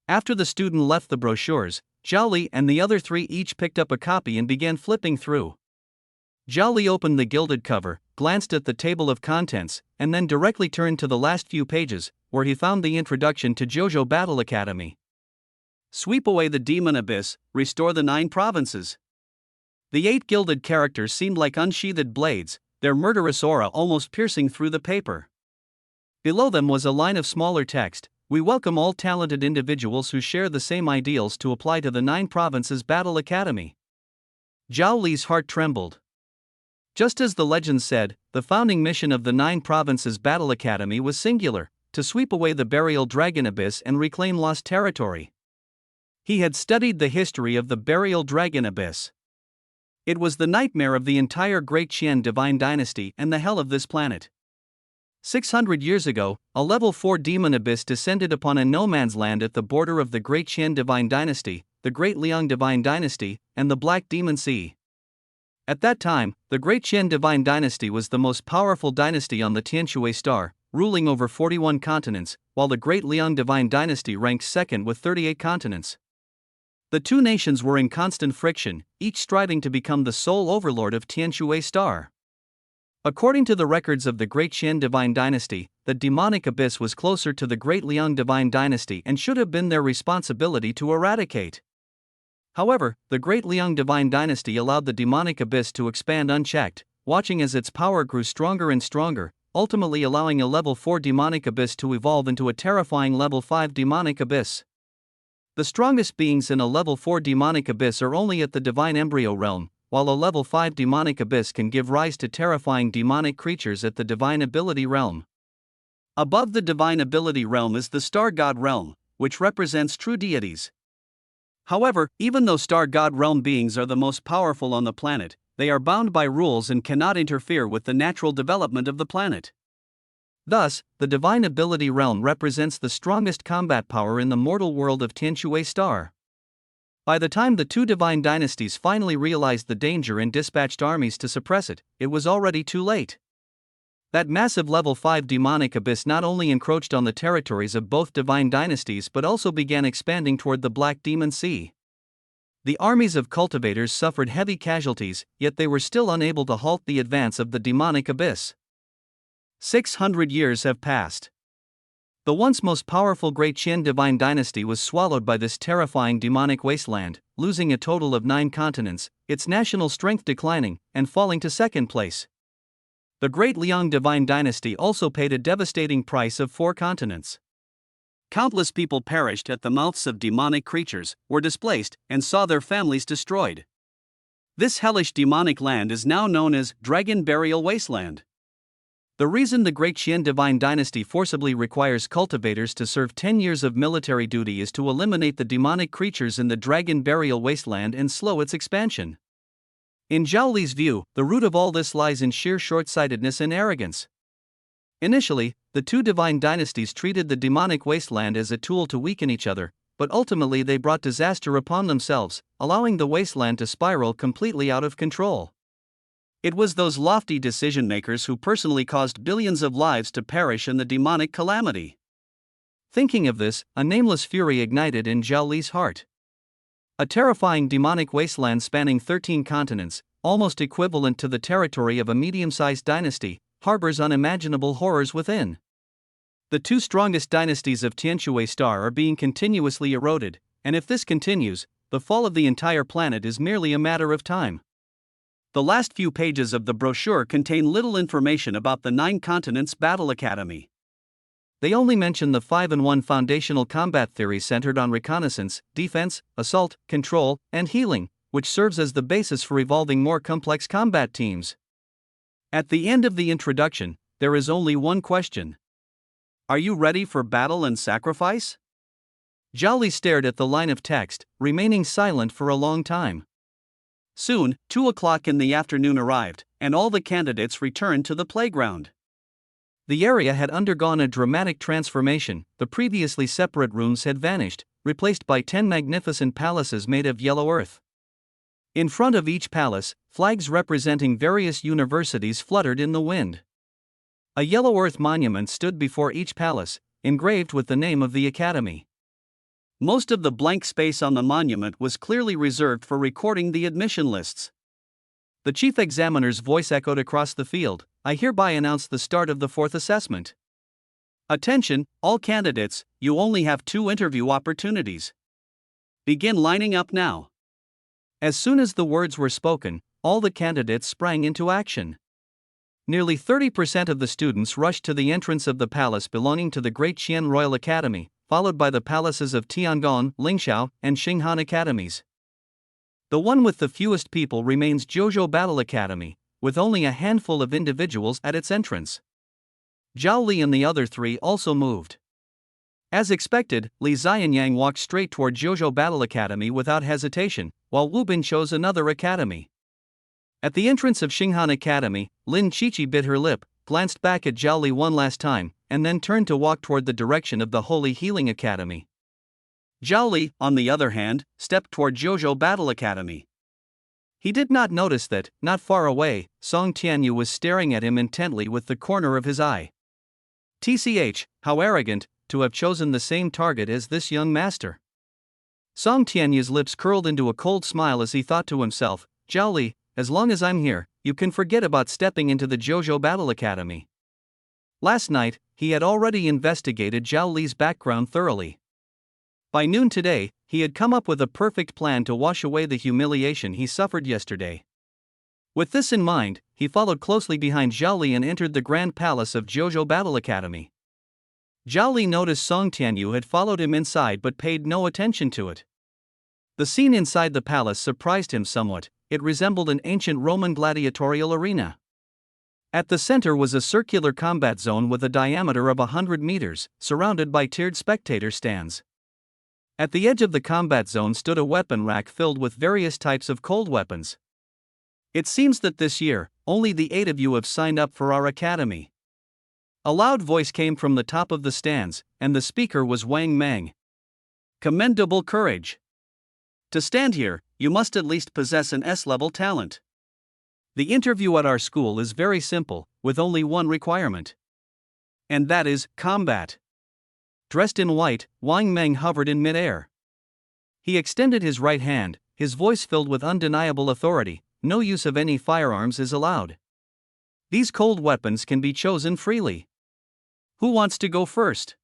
After the student left the brochures, Zhao Li and the other three each picked up a copy and began flipping through. Zhao Li opened the gilded cover, glanced at the table of contents, and then directly turned to the last few pages, where he found the introduction to Jojo Battle Academy. Sweep away the demon abyss, restore the 9 provinces. The 8 gilded characters seemed like unsheathed blades, their murderous aura almost piercing through the paper. Below them was a line of smaller text: "We welcome all talented individuals who share the same ideals to apply to the 9 provinces Battle Academy." Zhao Li's heart trembled. Just as the legend said, the founding mission of the 9 provinces Battle Academy was singular: to sweep away the burial dragon abyss and reclaim lost territory. He had studied the history of the burial dragon abyss. It was the nightmare of the entire Great Qian divine dynasty and the hell of this planet. 600 years ago, a level 4 demon abyss descended upon a no man's land at the border of the Great Qian divine dynasty, the Great Liang divine dynasty, and the Black Demon Sea. At that time, the Great Qian divine dynasty was the most powerful dynasty on the Tianshui star, ruling over 41 continents, while the Great Liang divine dynasty ranked second with 38 continents. The two nations were in constant friction, each striving to become the sole overlord of Tianshui star. According to the records of the Great Qian divine dynasty, the demonic abyss was closer to the Great Liang divine dynasty and should have been their responsibility to eradicate. However, the Great Liang divine dynasty allowed the demonic abyss to expand unchecked, watching as its power grew stronger and stronger, ultimately allowing a level 4 demonic abyss to evolve into a terrifying level 5 demonic abyss. The strongest beings in a level 4 demonic abyss are only at the divine embryo realm, while a level 5 demonic abyss can give rise to terrifying demonic creatures at the divine ability realm. Above the divine ability realm is the star god realm, which represents true deities. However, even though star god realm beings are the most powerful on the planet, they are bound by rules and cannot interfere with the natural development of the planet. Thus, the divine ability realm represents the strongest combat power in the mortal world of Tianshui star. By the time the two divine dynasties finally realized the danger and dispatched armies to suppress it, it was already too late. That massive level 5 demonic abyss not only encroached on the territories of both divine dynasties but also began expanding toward the Black Demon Sea. The armies of cultivators suffered heavy casualties, yet they were still unable to halt the advance of the demonic abyss. 600 years have passed. The once most powerful Great Qian divine dynasty was swallowed by this terrifying demonic wasteland, losing a total of 9 continents, its national strength declining, and falling to second place. The Great Liang divine dynasty also paid a devastating price of 4 continents. Countless people perished at the mouths of demonic creatures, were displaced, and saw their families destroyed. This hellish demonic land is now known as Dragon Burial Wasteland. The reason the Great Qian divine dynasty forcibly requires cultivators to serve 10 years of military duty is to eliminate the demonic creatures in the Dragon Burial Wasteland and slow its expansion. In Zhao Li's view, the root of all this lies in sheer short-sightedness and arrogance. Initially, the two divine dynasties treated the demonic wasteland as a tool to weaken each other, but ultimately they brought disaster upon themselves, allowing the wasteland to spiral completely out of control. It was those lofty decision-makers who personally caused billions of lives to perish in the demonic calamity. Thinking of this, a nameless fury ignited in Zhao Li's heart. A terrifying demonic wasteland spanning 13 continents, almost equivalent to the territory of a medium-sized dynasty, harbors unimaginable horrors within. The two strongest dynasties of Tianshui star are being continuously eroded, and if this continues, the fall of the entire planet is merely a matter of time. The last few pages of the brochure contain little information about the 9 continents battle academy. They only mention the 5-in-1 foundational combat theory centered on reconnaissance, defense, assault, control, and healing, which serves as the basis for evolving more complex combat teams. At the end of the introduction, there is only one question. Are you ready for battle and sacrifice? Zhao Li stared at the line of text, remaining silent for a long time. Soon, 2 o'clock in the afternoon arrived, and all the candidates returned to the playground. The area had undergone a dramatic transformation. The previously separate rooms had vanished, replaced by 10 magnificent palaces made of yellow earth. In front of each palace, flags representing various universities fluttered in the wind. A yellow earth monument stood before each palace, engraved with the name of the academy. Most of the blank space on the monument was clearly reserved for recording the admission lists. The chief examiner's voice echoed across the field. I hereby announce the start of the 4th assessment. Attention, all candidates, you only have 2 interview opportunities. Begin lining up now. As soon as the words were spoken, all the candidates sprang into action. Nearly 30% of the students rushed to the entrance of the palace belonging to the Great Qian Royal Academy, followed by the palaces of Tiangong, Lingxiao, and Xinghan academies. The one with the fewest people remains Zhozhou Battle Academy, with only a handful of individuals at its entrance. Zhao Li and the other 3 also moved. As expected, Li Xianyang walked straight toward Zhozhou Battle Academy without hesitation, while Wu Bin chose another academy. At the entrance of Xinghan Academy, Lin Qiqi bit her lip, glanced back at Zhao Li one last time, and then turned to walk toward the direction of the Holy Healing Academy. Zhao Li, on the other hand, stepped toward Zhozhou Battle Academy. He did not notice that, not far away, Song Tianyu was staring at him intently with the corner of his eye. TCH, how arrogant, to have chosen the same target as this young master. Song Tianyu's lips curled into a cold smile as he thought to himself, Zhao Li, as long as I'm here, you can forget about stepping into the Zhozhou Battle Academy. Last night, he had already investigated Zhao Li's background thoroughly. By noon today, he had come up with a perfect plan to wash away the humiliation he suffered yesterday. With this in mind, he followed closely behind Zhao Li and entered the Grand Palace of Zhozhou Battle Academy. Zhao Li noticed Song Tianyu had followed him inside but paid no attention to it. The scene inside the palace surprised him somewhat. It resembled an ancient Roman gladiatorial arena. At the center was a circular combat zone with a diameter of 100 meters, surrounded by tiered spectator stands. At the edge of the combat zone stood a weapon rack filled with various types of cold weapons. It seems that this year, only the 8 of you have signed up for our academy. A loud voice came from the top of the stands, and the speaker was Wang Meng. Commendable courage. To stand here, you must at least possess an S-level talent. The interview at our school is very simple, with only one requirement. And that is, combat. Dressed in white, Wang Meng hovered in midair. He extended his right hand, his voice filled with undeniable authority. No use of any firearms is allowed. These cold weapons can be chosen freely. Who wants to go first?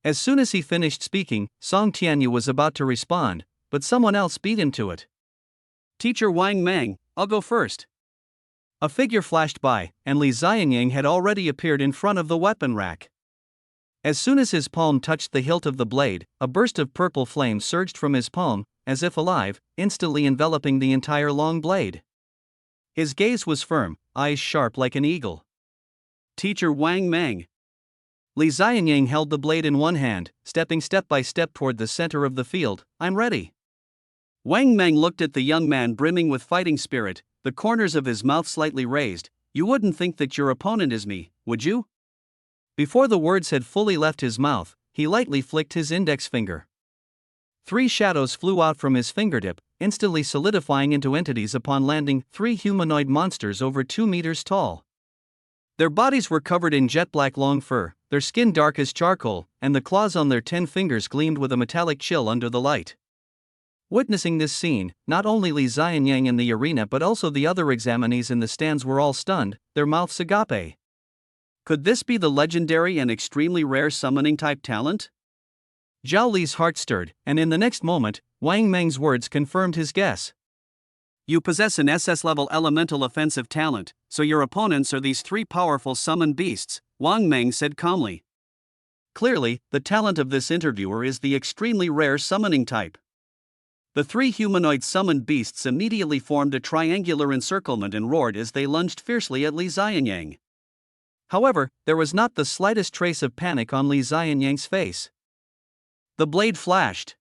As soon as he finished speaking, Song Tianyu was about to respond, but someone else beat him to it. Teacher Wang Meng, I'll go first. A figure flashed by, and Li Xianyang had already appeared in front of the weapon rack. As soon as his palm touched the hilt of the blade, a burst of purple flame surged from his palm, as if alive, instantly enveloping the entire long blade. His gaze was firm, eyes sharp like an eagle. Teacher Wang Meng. Li Xianyang held the blade in one hand, stepping step by step toward the center of the field. I'm ready. Wang Meng looked at the young man brimming with fighting spirit, the corners of his mouth slightly raised. You wouldn't think that your opponent is me, would you? Before the words had fully left his mouth, he lightly flicked his index finger. 3 shadows flew out from his fingertip, instantly solidifying into entities upon landing. 3 humanoid monsters over 2 meters tall. Their bodies were covered in jet-black long fur, their skin dark as charcoal, and the claws on their 10 fingers gleamed with a metallic chill under the light. Witnessing this scene, not only Li Xianyang in the arena but also the other examinees in the stands were all stunned, their mouths agape. Could this be the legendary and extremely rare summoning-type talent? Zhao Li's heart stirred, and in the next moment, Wang Meng's words confirmed his guess. You possess an SS-level elemental offensive talent, so your opponents are these 3 powerful summoned beasts, Wang Meng said calmly. Clearly, the talent of this interviewer is the extremely rare summoning type. The 3 humanoid summoned beasts immediately formed a triangular encirclement and roared as they lunged fiercely at Li Xianyang. However, there was not the slightest trace of panic on Li Xianyang's face. The blade flashed.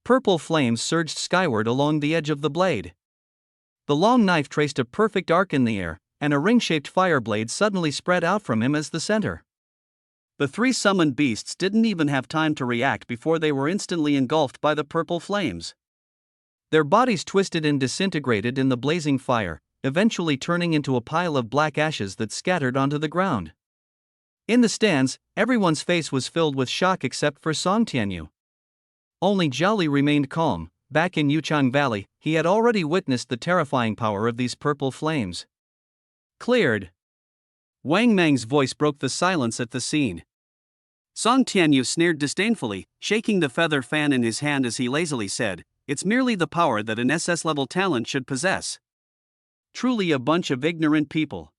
Purple flames surged skyward along the edge of the blade. The long knife traced a perfect arc in the air, and a ring-shaped fire blade suddenly spread out from him as the center. The 3 summoned beasts didn't even have time to react before they were instantly engulfed by the purple flames. Their bodies twisted and disintegrated in the blazing fire, eventually turning into a pile of black ashes that scattered onto the ground. In the stands, everyone's face was filled with shock except for Song Tianyu. Only Zhao Li remained calm. Back in Yuchang Valley, he had already witnessed the terrifying power of these purple flames. Cleared. Wang Meng's voice broke the silence at the scene. Song Tianyu sneered disdainfully, shaking the feather fan in his hand as he lazily said, "It's merely the power that an SS-level talent should possess. Truly a bunch of ignorant people."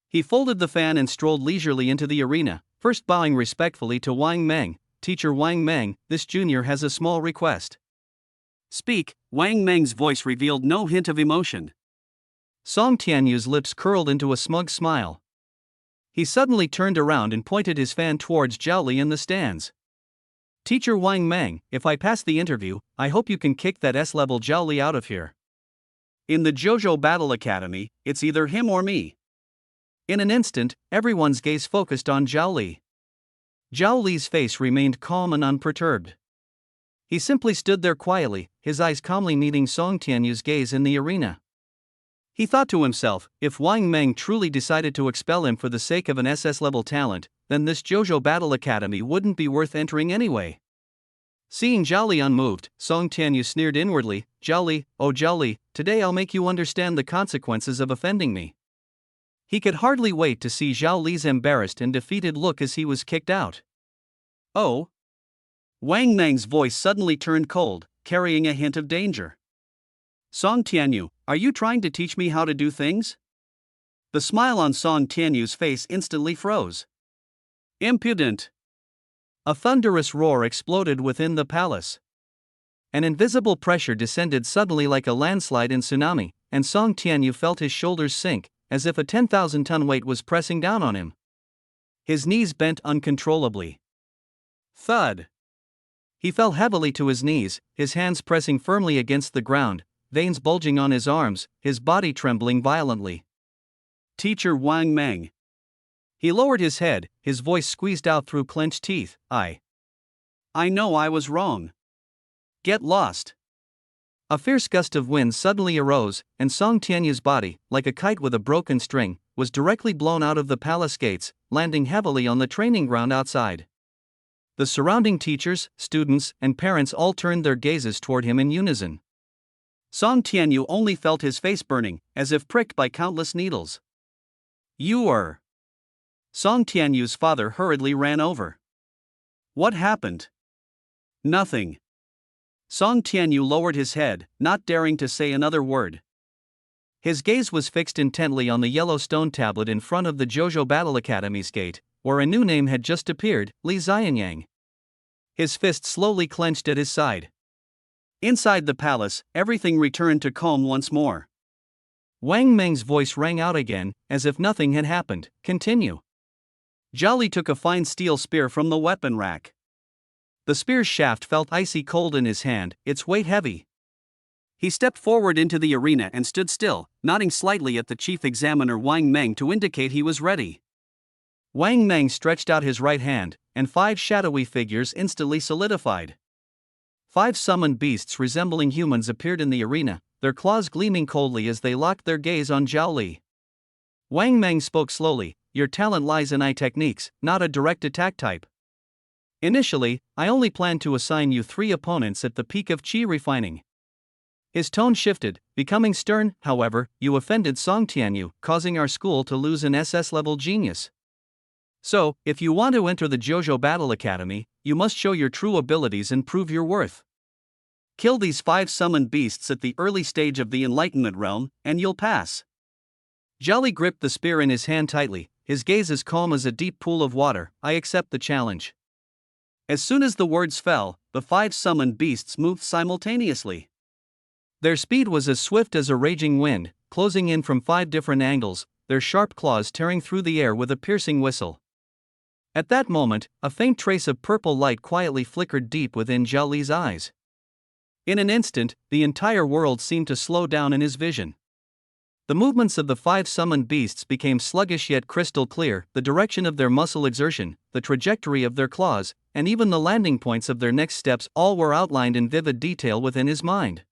He folded the fan and strolled leisurely into the arena, first bowing respectfully to Wang Meng. Teacher Wang Meng, this junior has a small request. Speak. Wang Meng's voice revealed no hint of emotion. Song Tianyu's lips curled into a smug smile. He suddenly turned around and pointed his fan towards Zhao Li in the stands. Teacher Wang Meng, if I pass the interview, I hope you can kick that S-level Zhao Li out of here. In the JoJo Battle Academy, it's either him or me. In an instant, everyone's gaze focused on Zhao Li. Zhao Li's face remained calm and unperturbed. He simply stood there quietly, his eyes calmly meeting Song Tianyu's gaze in the arena. He thought to himself, if Wang Meng truly decided to expel him for the sake of an SS-level talent, then this JoJo Battle Academy wouldn't be worth entering anyway. Seeing Zhao Li unmoved, Song Tianyu sneered inwardly, Zhao Li, oh Zhao Li, today I'll make you understand the consequences of offending me. He could hardly wait to see Zhao Li's embarrassed and defeated look as he was kicked out. Oh? Wang Meng's voice suddenly turned cold, carrying a hint of danger. Song Tianyu, are you trying to teach me how to do things? The smile on Song Tianyu's face instantly froze. Impudent! A thunderous roar exploded within the palace. An invisible pressure descended suddenly like a landslide and tsunami, and Song Tianyu felt his shoulders sink, as if a 10,000-ton weight was pressing down on him. His knees bent uncontrollably. Thud! He fell heavily to his knees, his hands pressing firmly against the ground, veins bulging on his arms, his body trembling violently. Teacher Wang Meng. He lowered his head, his voice squeezed out through clenched teeth, I know I was wrong. Get lost. A fierce gust of wind suddenly arose, and Song Tianyu's body, like a kite with a broken string, was directly blown out of the palace gates, landing heavily on the training ground outside. The surrounding teachers, students, and parents all turned their gazes toward him in unison. Song Tianyu only felt his face burning, as if pricked by countless needles. You are. Song Tianyu's father hurriedly ran over. What happened? Nothing. Song Tianyu lowered his head, not daring to say another word. His gaze was fixed intently on the yellow stone tablet in front of the JoJo Battle Academy's gate, where a new name had just appeared, Li Xianyang. His fist slowly clenched at his side. Inside the palace, everything returned to calm once more. Wang Meng's voice rang out again, as if nothing had happened, continue. Zhao Li took a fine steel spear from the weapon rack. The spear's shaft felt icy cold in his hand, its weight heavy. He stepped forward into the arena and stood still, nodding slightly at the chief examiner Wang Meng to indicate he was ready. Wang Meng stretched out his right hand, and 5 shadowy figures instantly solidified. 5 summoned beasts resembling humans appeared in the arena, their claws gleaming coldly as they locked their gaze on Zhao Li. Wang Meng spoke slowly, your talent lies in eye techniques, not a direct attack type. Initially, I only planned to assign you 3 opponents at the peak of Qi refining. His tone shifted, becoming stern, however, you offended Song Tianyu, causing our school to lose an SS-level genius. So, if you want to enter the JoJo Battle Academy, you must show your true abilities and prove your worth. Kill these 5 summoned beasts at the early stage of the Enlightenment realm, and you'll pass. Zhao Li gripped the spear in his hand tightly, his gaze as calm as a deep pool of water. I accept the challenge. As soon as the words fell, the 5 summoned beasts moved simultaneously. Their speed was as swift as a raging wind, closing in from 5 different angles, their sharp claws tearing through the air with a piercing whistle. At that moment, a faint trace of purple light quietly flickered deep within Zhao Li's eyes. In an instant, the entire world seemed to slow down in his vision. The movements of the 5 summoned beasts became sluggish yet crystal clear, the direction of their muscle exertion, the trajectory of their claws, and even the landing points of their next steps all were outlined in vivid detail within his mind.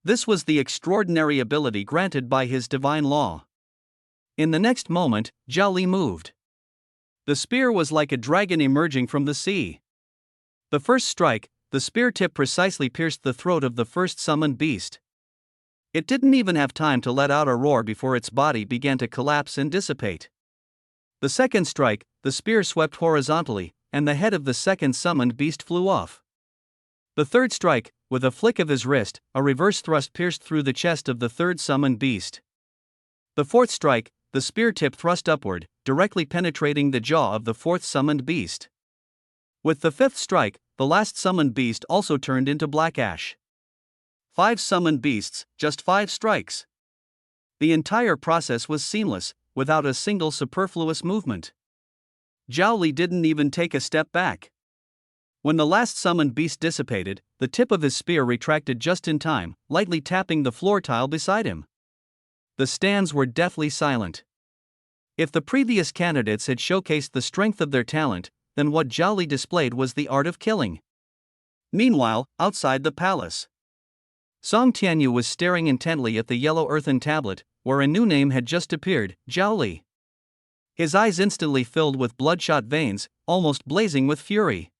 This was the extraordinary ability granted by his divine law. In the next moment, Zhao Li moved. The spear was like a dragon emerging from the sea. The first strike, the spear tip precisely pierced the throat of the first summoned beast. It didn't even have time to let out a roar before its body began to collapse and dissipate. The second strike, the spear swept horizontally, and the head of the second summoned beast flew off. The third strike, with a flick of his wrist, a reverse thrust pierced through the chest of the third summoned beast. The fourth strike, the spear tip thrust upward, directly penetrating the jaw of the fourth summoned beast. With the fifth strike, the last summoned beast also turned into black ash. 5 summoned beasts, just 5 strikes. The entire process was seamless, without a single superfluous movement. Zhao Li didn't even take a step back. When the last summoned beast dissipated, the tip of his spear retracted just in time, lightly tapping the floor tile beside him. The stands were deathly silent. If the previous candidates had showcased the strength of their talent, then what Zhao Li displayed was the art of killing. Meanwhile, outside the palace, Song Tianyu was staring intently at the yellow earthen tablet, where a new name had just appeared, Zhao Li. His eyes instantly filled with bloodshot veins, almost blazing with fury.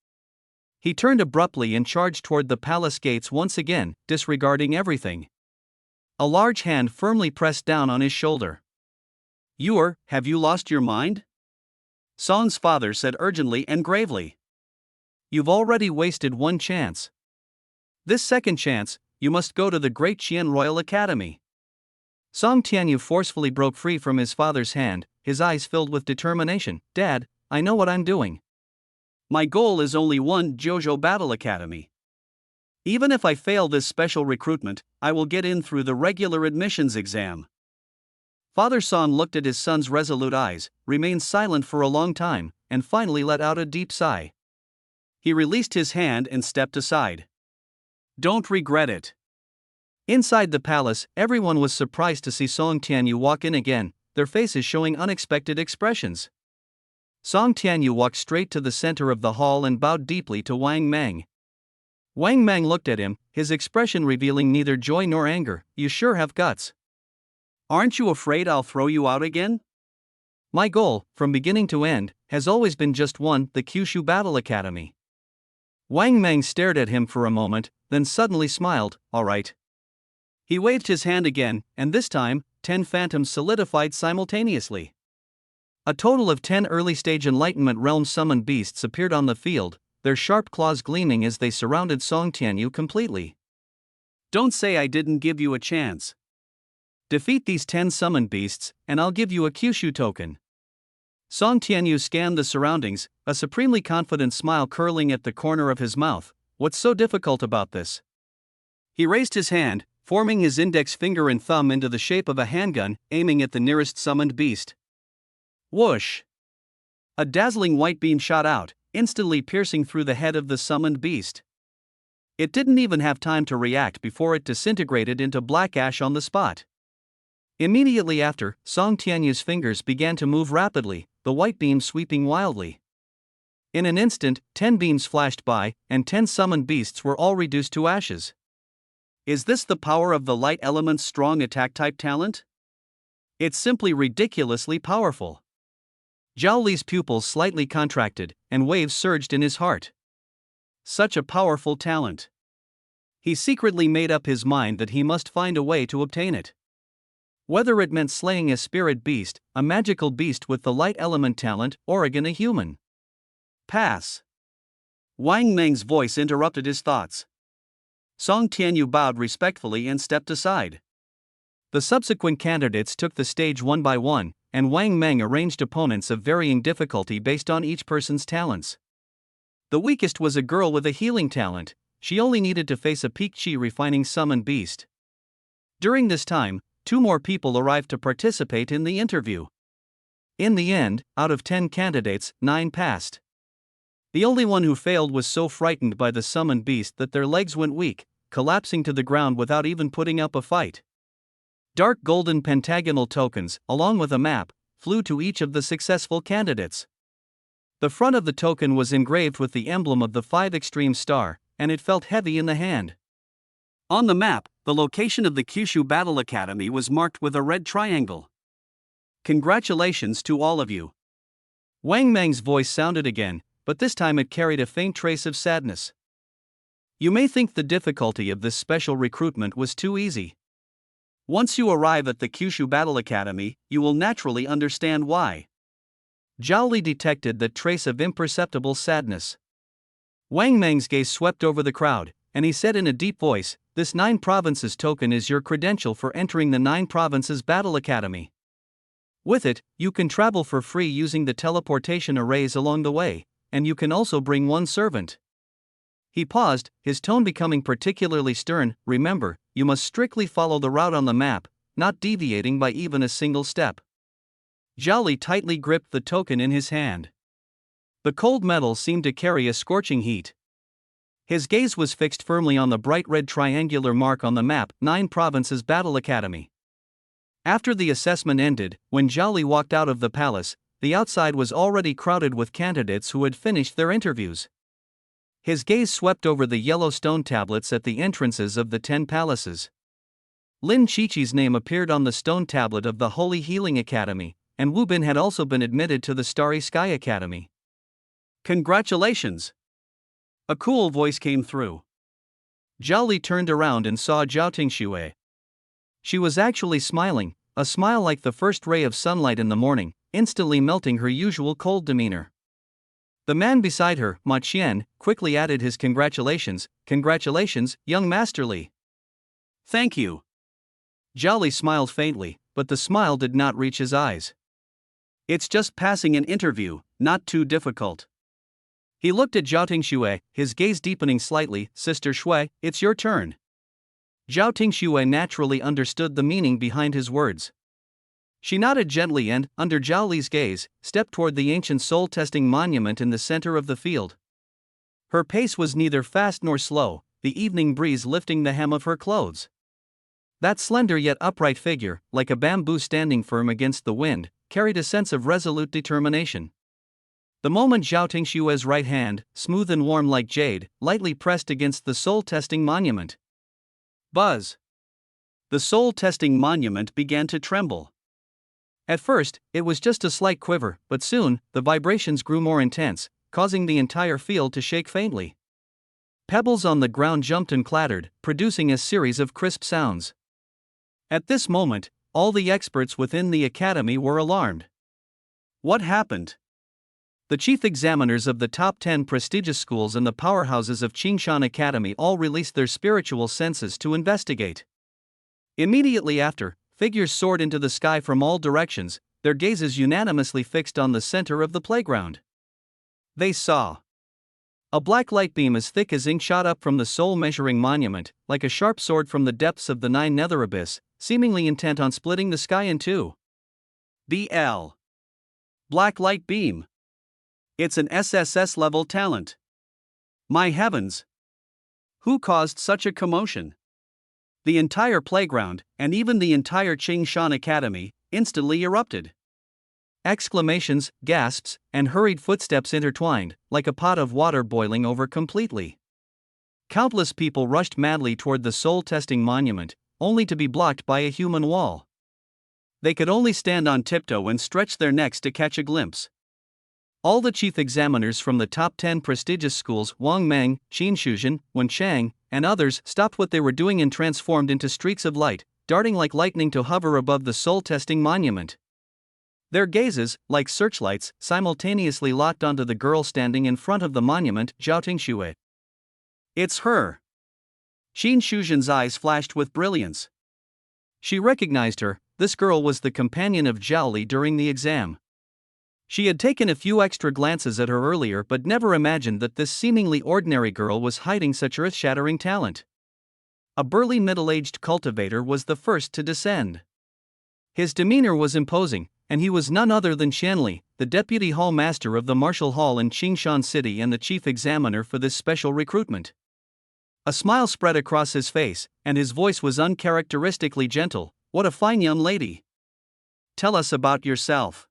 He turned abruptly and charged toward the palace gates once again, disregarding everything. A large hand firmly pressed down on his shoulder. Have you lost your mind?" Song's father said urgently and gravely. "You've already wasted one chance. This second chance, you must go to the Great Qian Royal Academy." Song Tianyu forcefully broke free from his father's hand, his eyes filled with determination. "Dad, I know what I'm doing. My goal is only one Jojo Battle Academy. Even if I fail this special recruitment, I will get in through the regular admissions exam." Father Song looked at his son's resolute eyes, remained silent for a long time, and finally let out a deep sigh. He released his hand and stepped aside. "Don't regret it." Inside the palace, everyone was surprised to see Song Tianyu walk in again, their faces showing unexpected expressions. Song Tianyu walked straight to the center of the hall and bowed deeply to Wang Mang. Wang Mang looked at him, his expression revealing neither joy nor anger. "You sure have guts. Aren't you afraid I'll throw you out again? My goal, from beginning to end, has always been just one, the Kyushu Battle Academy." Wang Mang stared at him for a moment, then suddenly smiled. "All right." He waved his hand again, and this time, 10 phantoms solidified simultaneously. A total of 10 early-stage Enlightenment Realm summoned beasts appeared on the field, their sharp claws gleaming as they surrounded Song Tianyu completely. "Don't say I didn't give you a chance. Defeat these 10 summoned beasts, and I'll give you a Kyushu token." Song Tianyu scanned the surroundings, a supremely confident smile curling at the corner of his mouth. What's so difficult about this? He raised his hand, forming his index finger and thumb into the shape of a handgun, aiming at the nearest summoned beast. Whoosh! A dazzling white beam shot out, instantly piercing through the head of the summoned beast. It didn't even have time to react before it disintegrated into black ash on the spot. Immediately after, Song Tianyu's fingers began to move rapidly, the white beam sweeping wildly. In an instant, 10 beams flashed by, and 10 summoned beasts were all reduced to ashes. Is this the power of the light element's strong attack-type talent? It's simply ridiculously powerful. Zhao Li's pupils slightly contracted, and waves surged in his heart. Such a powerful talent. He secretly made up his mind that he must find a way to obtain it. Whether it meant slaying a spirit beast, a magical beast with the light element talent, or again a human. Pass. Wang Meng's voice interrupted his thoughts. Song Tianyu bowed respectfully and stepped aside. The subsequent candidates took the stage one by one, and Wang Meng arranged opponents of varying difficulty based on each person's talents. The weakest was a girl with a healing talent. She only needed to face a peak chi refining summoned beast. During this time, 2 more people arrived to participate in the interview. In the end, out of 10 candidates, 9 passed. The only one who failed was so frightened by the summoned beast that their legs went weak, collapsing to the ground without even putting up a fight. Dark golden pentagonal tokens, along with a map, flew to each of the successful candidates. The front of the token was engraved with the emblem of the 5 extreme star, and it felt heavy in the hand. On the map, the location of the Kyushu Battle Academy was marked with a red triangle. Congratulations to all of you. Wang Meng's voice sounded again, but this time it carried a faint trace of sadness. You may think the difficulty of this special recruitment was too easy. Once you arrive at the Kyushu Battle Academy, you will naturally understand why. Zhao Li detected that trace of imperceptible sadness. Wang Meng's gaze swept over the crowd, and he said in a deep voice, "This 9 provinces token is your credential for entering the 9 provinces Battle Academy. With it, you can travel for free using the teleportation arrays along the way, and you can also bring 1 servant." He paused, his tone becoming particularly stern. "Remember, you must strictly follow the route on the map, not deviating by even a single step. Zhao Li tightly gripped the token in his hand. The cold metal seemed to carry a scorching heat. His gaze was fixed firmly on the bright red triangular mark on the map, 9 Provinces Battle Academy. After the assessment ended, when Zhao Li walked out of the palace, the outside was already crowded with candidates who had finished their interviews. His gaze swept over the yellow stone tablets at the entrances of the 10 palaces. Lin Qiqi's name appeared on the stone tablet of the Holy Healing Academy, and Wu Bin had also been admitted to the Starry Sky Academy. Congratulations! A cool voice came through. Zhao Li turned around and saw Zhao Tingxue. She was actually smiling, a smile like the first ray of sunlight in the morning, instantly melting her usual cold demeanor. The man beside her, Ma Qian, quickly added his congratulations. Congratulations, young Master Li. Thank you. Zhao Li smiled faintly, but the smile did not reach his eyes. It's just passing an interview, not too difficult. He looked at Zhao Tingxue, his gaze deepening slightly. Sister Shui, it's your turn. Zhao Tingxue naturally understood the meaning behind his words. She nodded gently and, under Zhao Li's gaze, stepped toward the ancient soul-testing monument in the center of the field. Her pace was neither fast nor slow, the evening breeze lifting the hem of her clothes. That slender yet upright figure, like a bamboo standing firm against the wind, carried a sense of resolute determination. The moment Zhao Tingxue's right hand, smooth and warm like jade, lightly pressed against the soul-testing monument. Buzz! The soul-testing monument began to tremble. At first, it was just a slight quiver, but soon, the vibrations grew more intense, causing the entire field to shake faintly. Pebbles on the ground jumped and clattered, producing a series of crisp sounds. At this moment, all the experts within the academy were alarmed. What happened? The chief examiners of the top 10 prestigious schools and the powerhouses of Qingshan Academy all released their spiritual senses to investigate. Immediately after, figures soared into the sky from all directions, their gazes unanimously fixed on the center of the playground. They saw a black light beam as thick as ink shot up from the soul-measuring monument, like a sharp sword from the depths of the 9 nether abyss, seemingly intent on splitting the sky in two. BL. Black light beam. It's an SSS-level talent. My heavens! Who caused such a commotion? The entire playground, and even the entire Qingshan Academy, instantly erupted. Exclamations, gasps, and hurried footsteps intertwined, like a pot of water boiling over completely. Countless people rushed madly toward the soul-testing monument, only to be blocked by a human wall. They could only stand on tiptoe and stretch their necks to catch a glimpse. All the chief examiners from the top 10 prestigious schools, Wang Meng, Qin Shuzhen, Wen Chang, and others, stopped what they were doing and transformed into streaks of light, darting like lightning to hover above the soul-testing monument. Their gazes, like searchlights, simultaneously locked onto the girl standing in front of the monument, Zhao Tingxue. It's her! Qin Shuzhen's eyes flashed with brilliance. She recognized her. This girl was the companion of Zhao Li during the exam. She had taken a few extra glances at her earlier but never imagined that this seemingly ordinary girl was hiding such earth-shattering talent. A burly middle-aged cultivator was the first to descend. His demeanor was imposing, and he was none other than Qianli, the deputy hall master of the martial hall in Qingshan City and the chief examiner for this special recruitment. A smile spread across his face, and his voice was uncharacteristically gentle. What a fine young lady! Tell us about yourself.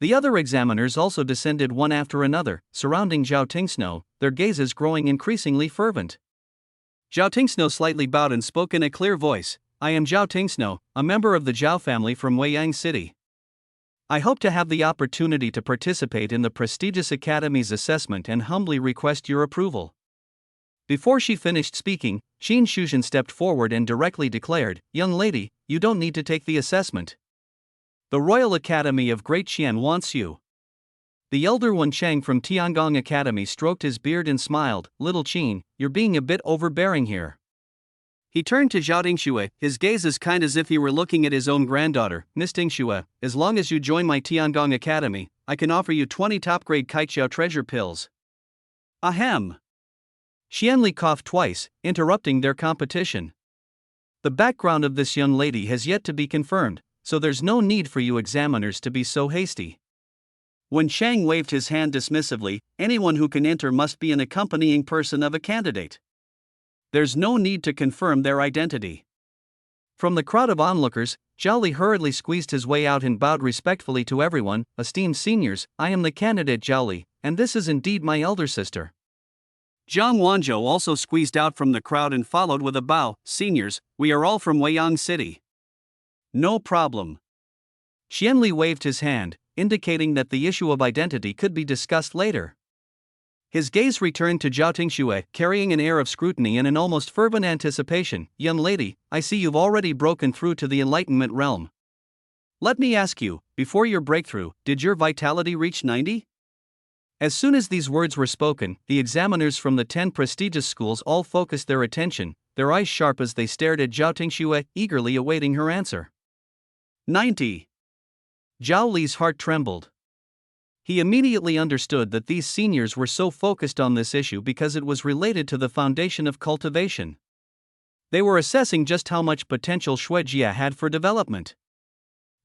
The other examiners also descended one after another, surrounding Zhao Tingxue, their gazes growing increasingly fervent. Zhao Tingxue slightly bowed and spoke in a clear voice. I am Zhao Tingxue, a member of the Zhao family from Weiyang City. I hope to have the opportunity to participate in the prestigious academy's assessment and humbly request your approval. Before she finished speaking, Qin Shuzhen stepped forward and directly declared, Young lady, you don't need to take the assessment. The Royal Academy of Great Qian wants you. The elder Wen Chang from Tiangong Academy stroked his beard and smiled. Little Qin, you're being a bit overbearing here. He turned to Zhao Tingxue, his gaze as kind as if he were looking at his own granddaughter. Miss Tingxue, as long as you join my Tiangong Academy, I can offer you 20 top-grade Kaiqiao treasure pills. Ahem. Qianli coughed twice, interrupting their competition. The background of this young lady has yet to be confirmed, so there's no need for you examiners to be so hasty. When Chang waved his hand dismissively, anyone who can enter must be an accompanying person of a candidate. There's no need to confirm their identity. From the crowd of onlookers, Zhao Li hurriedly squeezed his way out and bowed respectfully to everyone. Esteemed seniors, I am the candidate Zhao Li, and this is indeed my elder sister. Zhang Wanzhou also squeezed out from the crowd and followed with a bow. Seniors, we are all from Weiyang City. No problem. Xian Li waved his hand, indicating that the issue of identity could be discussed later. His gaze returned to Zhao Tingxue, carrying an air of scrutiny and an almost fervent anticipation. Young lady, I see you've already broken through to the enlightenment realm. Let me ask you, before your breakthrough, did your vitality reach 90? As soon as these words were spoken, the examiners from the 10 prestigious schools all focused their attention, their eyes sharp as they stared at Zhao Tingxue, eagerly awaiting her answer. 90. Zhao Li's heart trembled. He immediately understood that these seniors were so focused on this issue because it was related to the foundation of cultivation. They were assessing just how much potential Xuejia had for development.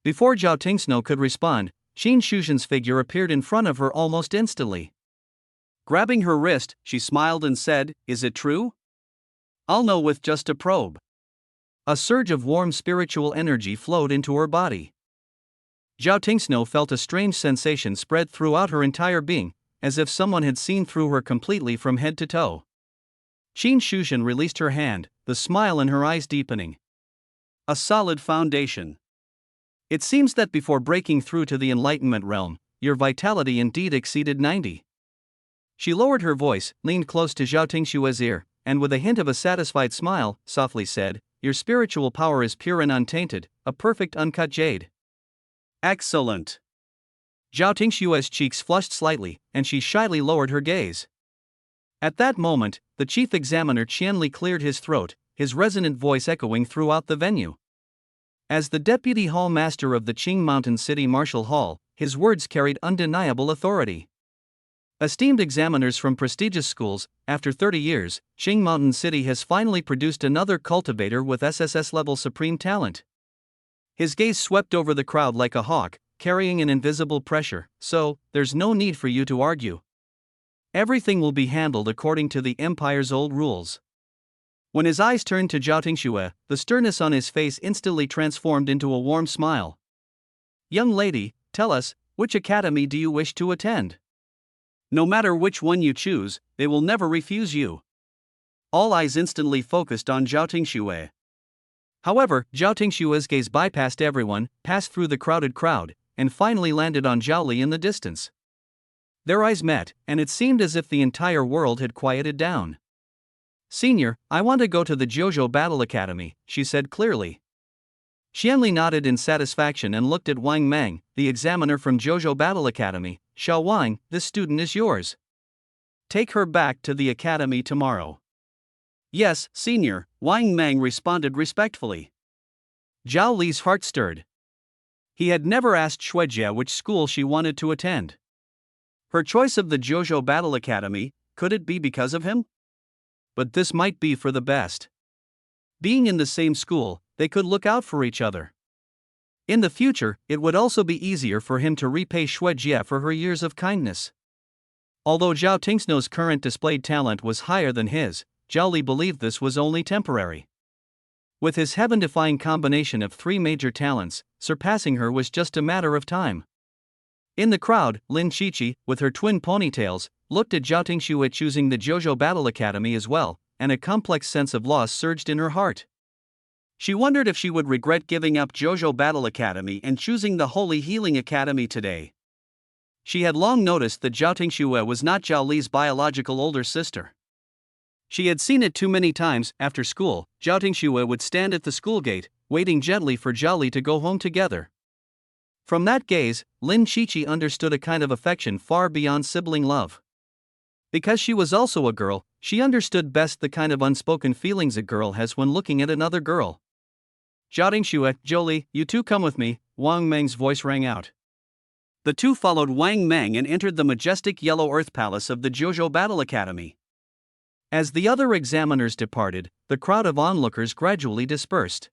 Before Zhao Tingsno could respond, Qin Shuzhen's figure appeared in front of her almost instantly. Grabbing her wrist, she smiled and said, Is it true? I'll know with just a probe. A surge of warm spiritual energy flowed into her body. Zhao Tingsno felt a strange sensation spread throughout her entire being, as if someone had seen through her completely from head to toe. Qin Shuzhen released her hand, the smile in her eyes deepening. A solid foundation. It seems that before breaking through to the enlightenment realm, your vitality indeed exceeded 90. She lowered her voice, leaned close to Zhao Tingshue's ear, and with a hint of a satisfied smile, softly said, Your spiritual power is pure and untainted, a perfect uncut jade. Excellent. Zhao Tingshue's cheeks flushed slightly, and she shyly lowered her gaze. At that moment, the chief examiner Qian Li cleared his throat, his resonant voice echoing throughout the venue. As the deputy hall master of the Qing Mountain City Martial Hall, his words carried undeniable authority. Esteemed examiners from prestigious schools, after 30 years, Qing Mountain City has finally produced another cultivator with SSS-level supreme talent. His gaze swept over the crowd like a hawk, carrying an invisible pressure, so, there's no need for you to argue. Everything will be handled according to the Empire's old rules. When his eyes turned to Zhao Tingxue, the sternness on his face instantly transformed into a warm smile. Young lady, tell us, which academy do you wish to attend? No matter which one you choose, they will never refuse you. All eyes instantly focused on Zhao Tingxue. However, Zhao Tingshue's gaze bypassed everyone, passed through the crowded crowd, and finally landed on Zhao Li in the distance. Their eyes met, and it seemed as if the entire world had quieted down. Senior, I want to go to the Jojo Battle Academy, she said clearly. Xian Li nodded in satisfaction and looked at Wang Mang, the examiner from Jojo Battle Academy. Xiao Wang, this student is yours. Take her back to the academy tomorrow. Yes, senior, Wang Mang responded respectfully. Zhao Li's heart stirred. He had never asked Xuejia which school she wanted to attend. Her choice of the Jojo Battle Academy, could it be because of him? But this might be for the best. Being in the same school, they could look out for each other. In the future, it would also be easier for him to repay Xuejia for her years of kindness. Although Zhao Tingsno's current displayed talent was higher than his, Zhao Li believed this was only temporary. With his heaven-defying combination of 3 major talents, surpassing her was just a matter of time. In the crowd, Lin Qiqi, with her twin ponytails, looked at Zhao Tingxue choosing the Jojo Battle Academy as well, and a complex sense of loss surged in her heart. She wondered if she would regret giving up Jojo Battle Academy and choosing the Holy Healing Academy today. She had long noticed that Zhao Tingxue was not Zhao Li's biological older sister. She had seen it too many times. After school, Zhao Tingxue would stand at the school gate, waiting gently for Zhao Li to go home together. From that gaze, Lin Qiqi understood a kind of affection far beyond sibling love. Because she was also a girl, she understood best the kind of unspoken feelings a girl has when looking at another girl. Zhao Tingxue, Zhao Li, you two come with me, Wang Meng's voice rang out. The two followed Wang Meng and entered the majestic yellow earth palace of the Jojo Battle Academy. As the other examiners departed, the crowd of onlookers gradually dispersed.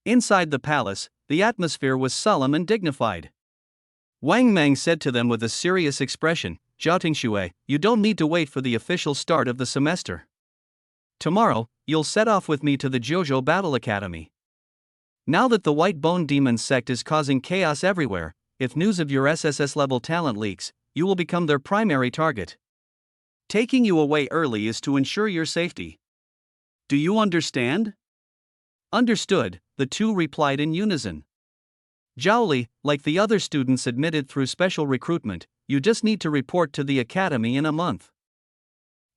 Inside the palace, the atmosphere was solemn and dignified. Wang Meng said to them with a serious expression, "Zhao Tingxue, you don't need to wait for the official start of the semester. Tomorrow, you'll set off with me to the Jojo Battle Academy. Now that the White Bone Demon sect is causing chaos everywhere, if news of your SSS level talent leaks, you will become their primary target. Taking you away early is to ensure your safety. Do you understand?" "Understood," the two replied in unison. Zhao Li, like the other students admitted through special recruitment, you just need to report to the academy in a month.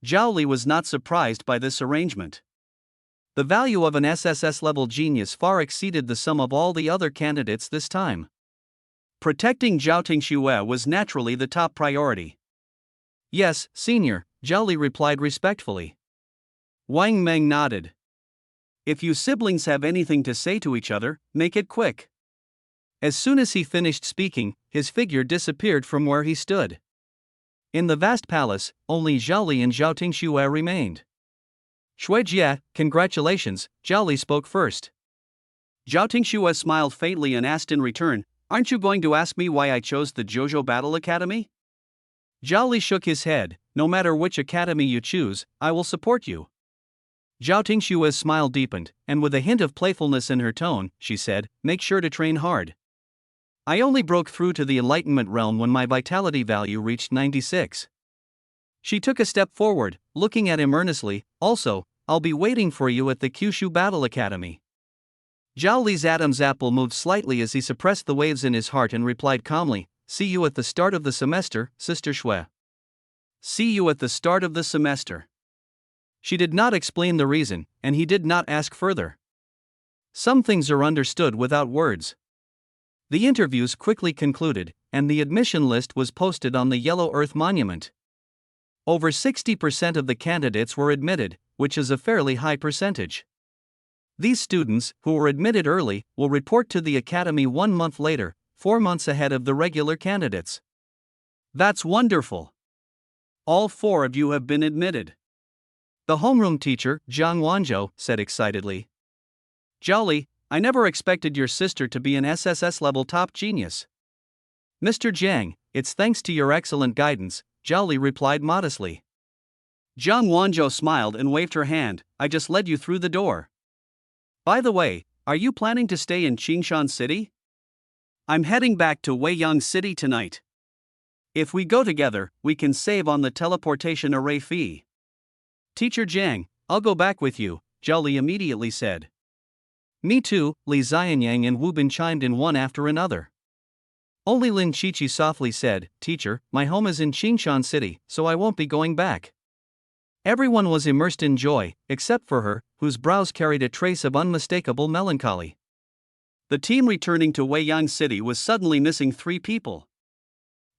Zhao Li was not surprised by this arrangement. The value of an SSS level genius far exceeded the sum of all the other candidates this time. Protecting Zhao Tingxue was naturally the top priority. "Yes, senior," Zhao Li replied respectfully. Wang Meng nodded. "If you siblings have anything to say to each other, make it quick." As soon as he finished speaking, his figure disappeared from where he stood. In the vast palace, only Zhao Li and Zhao Tingxue remained. "Xuejie, congratulations," Zhao Li spoke first. Zhao Tingxue smiled faintly and asked in return, "Aren't you going to ask me why I chose the Jojo Battle Academy?" Zhao Li shook his head, "No matter which academy you choose, I will support you." Zhao Tingxue's smile deepened, and with a hint of playfulness in her tone, she said, "Make sure to train hard. I only broke through to the enlightenment realm when my vitality value reached 96. She took a step forward, looking at him earnestly. "Also, I'll be waiting for you at the Kyushu Battle Academy." Zhao Li's Adam's apple moved slightly as he suppressed the waves in his heart and replied calmly, "See you at the start of the semester, Sister Xue." See you at the start of the semester. She did not explain the reason, and he did not ask further. Some things are understood without words. The interviews quickly concluded, and the admission list was posted on the Yellow Earth Monument. Over 60% of the candidates were admitted, which is a fairly high percentage. These students, who were admitted early, will report to the academy 1 month later, 4 months ahead of the regular candidates. That's wonderful. All 4 of you have been admitted. The homeroom teacher, Zhang Wanzhou, said excitedly. "Zhao Li, I never expected your sister to be an SSS level top genius." "Mr. Jiang, it's thanks to your excellent guidance," Zhao Li replied modestly. Zhang Wanzhou smiled and waved her hand, "I just led you through the door. By the way, are you planning to stay in Qingshan City?" "I'm heading back to Weiyang City tonight. If we go together, we can save on the teleportation array fee." "Teacher Jiang, I'll go back with you," Zhao Li immediately said. "Me too," Li Xianyang and Wu Bin chimed in one after another. Only Lin Qiqi softly said, "Teacher, my home is in Qingshan City, so I won't be going back." Everyone was immersed in joy, except for her, whose brows carried a trace of unmistakable melancholy. The team returning to Weiyang City was suddenly missing 3 people.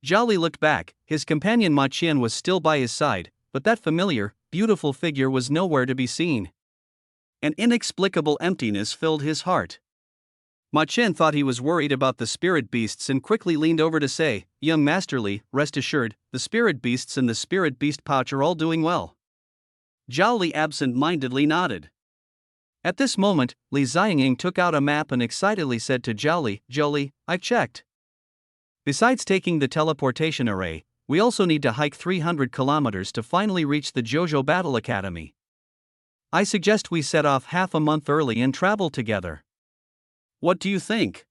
Zhao Li looked back, his companion Ma Qian was still by his side, but that familiar, beautiful figure was nowhere to be seen. An inexplicable emptiness filled his heart. Ma Qian thought he was worried about the spirit beasts and quickly leaned over to say, "Young Master Li, rest assured, the spirit beasts and the spirit beast pouch are all doing well." Zhao Li absent-mindedly nodded. At this moment, Li Xianying took out a map and excitedly said to Zhao Li, "I've checked. Besides taking the teleportation array, we also need to hike 300 kilometers to finally reach the Jojo Battle Academy. I suggest we set off half a month early and travel together. What do you think?"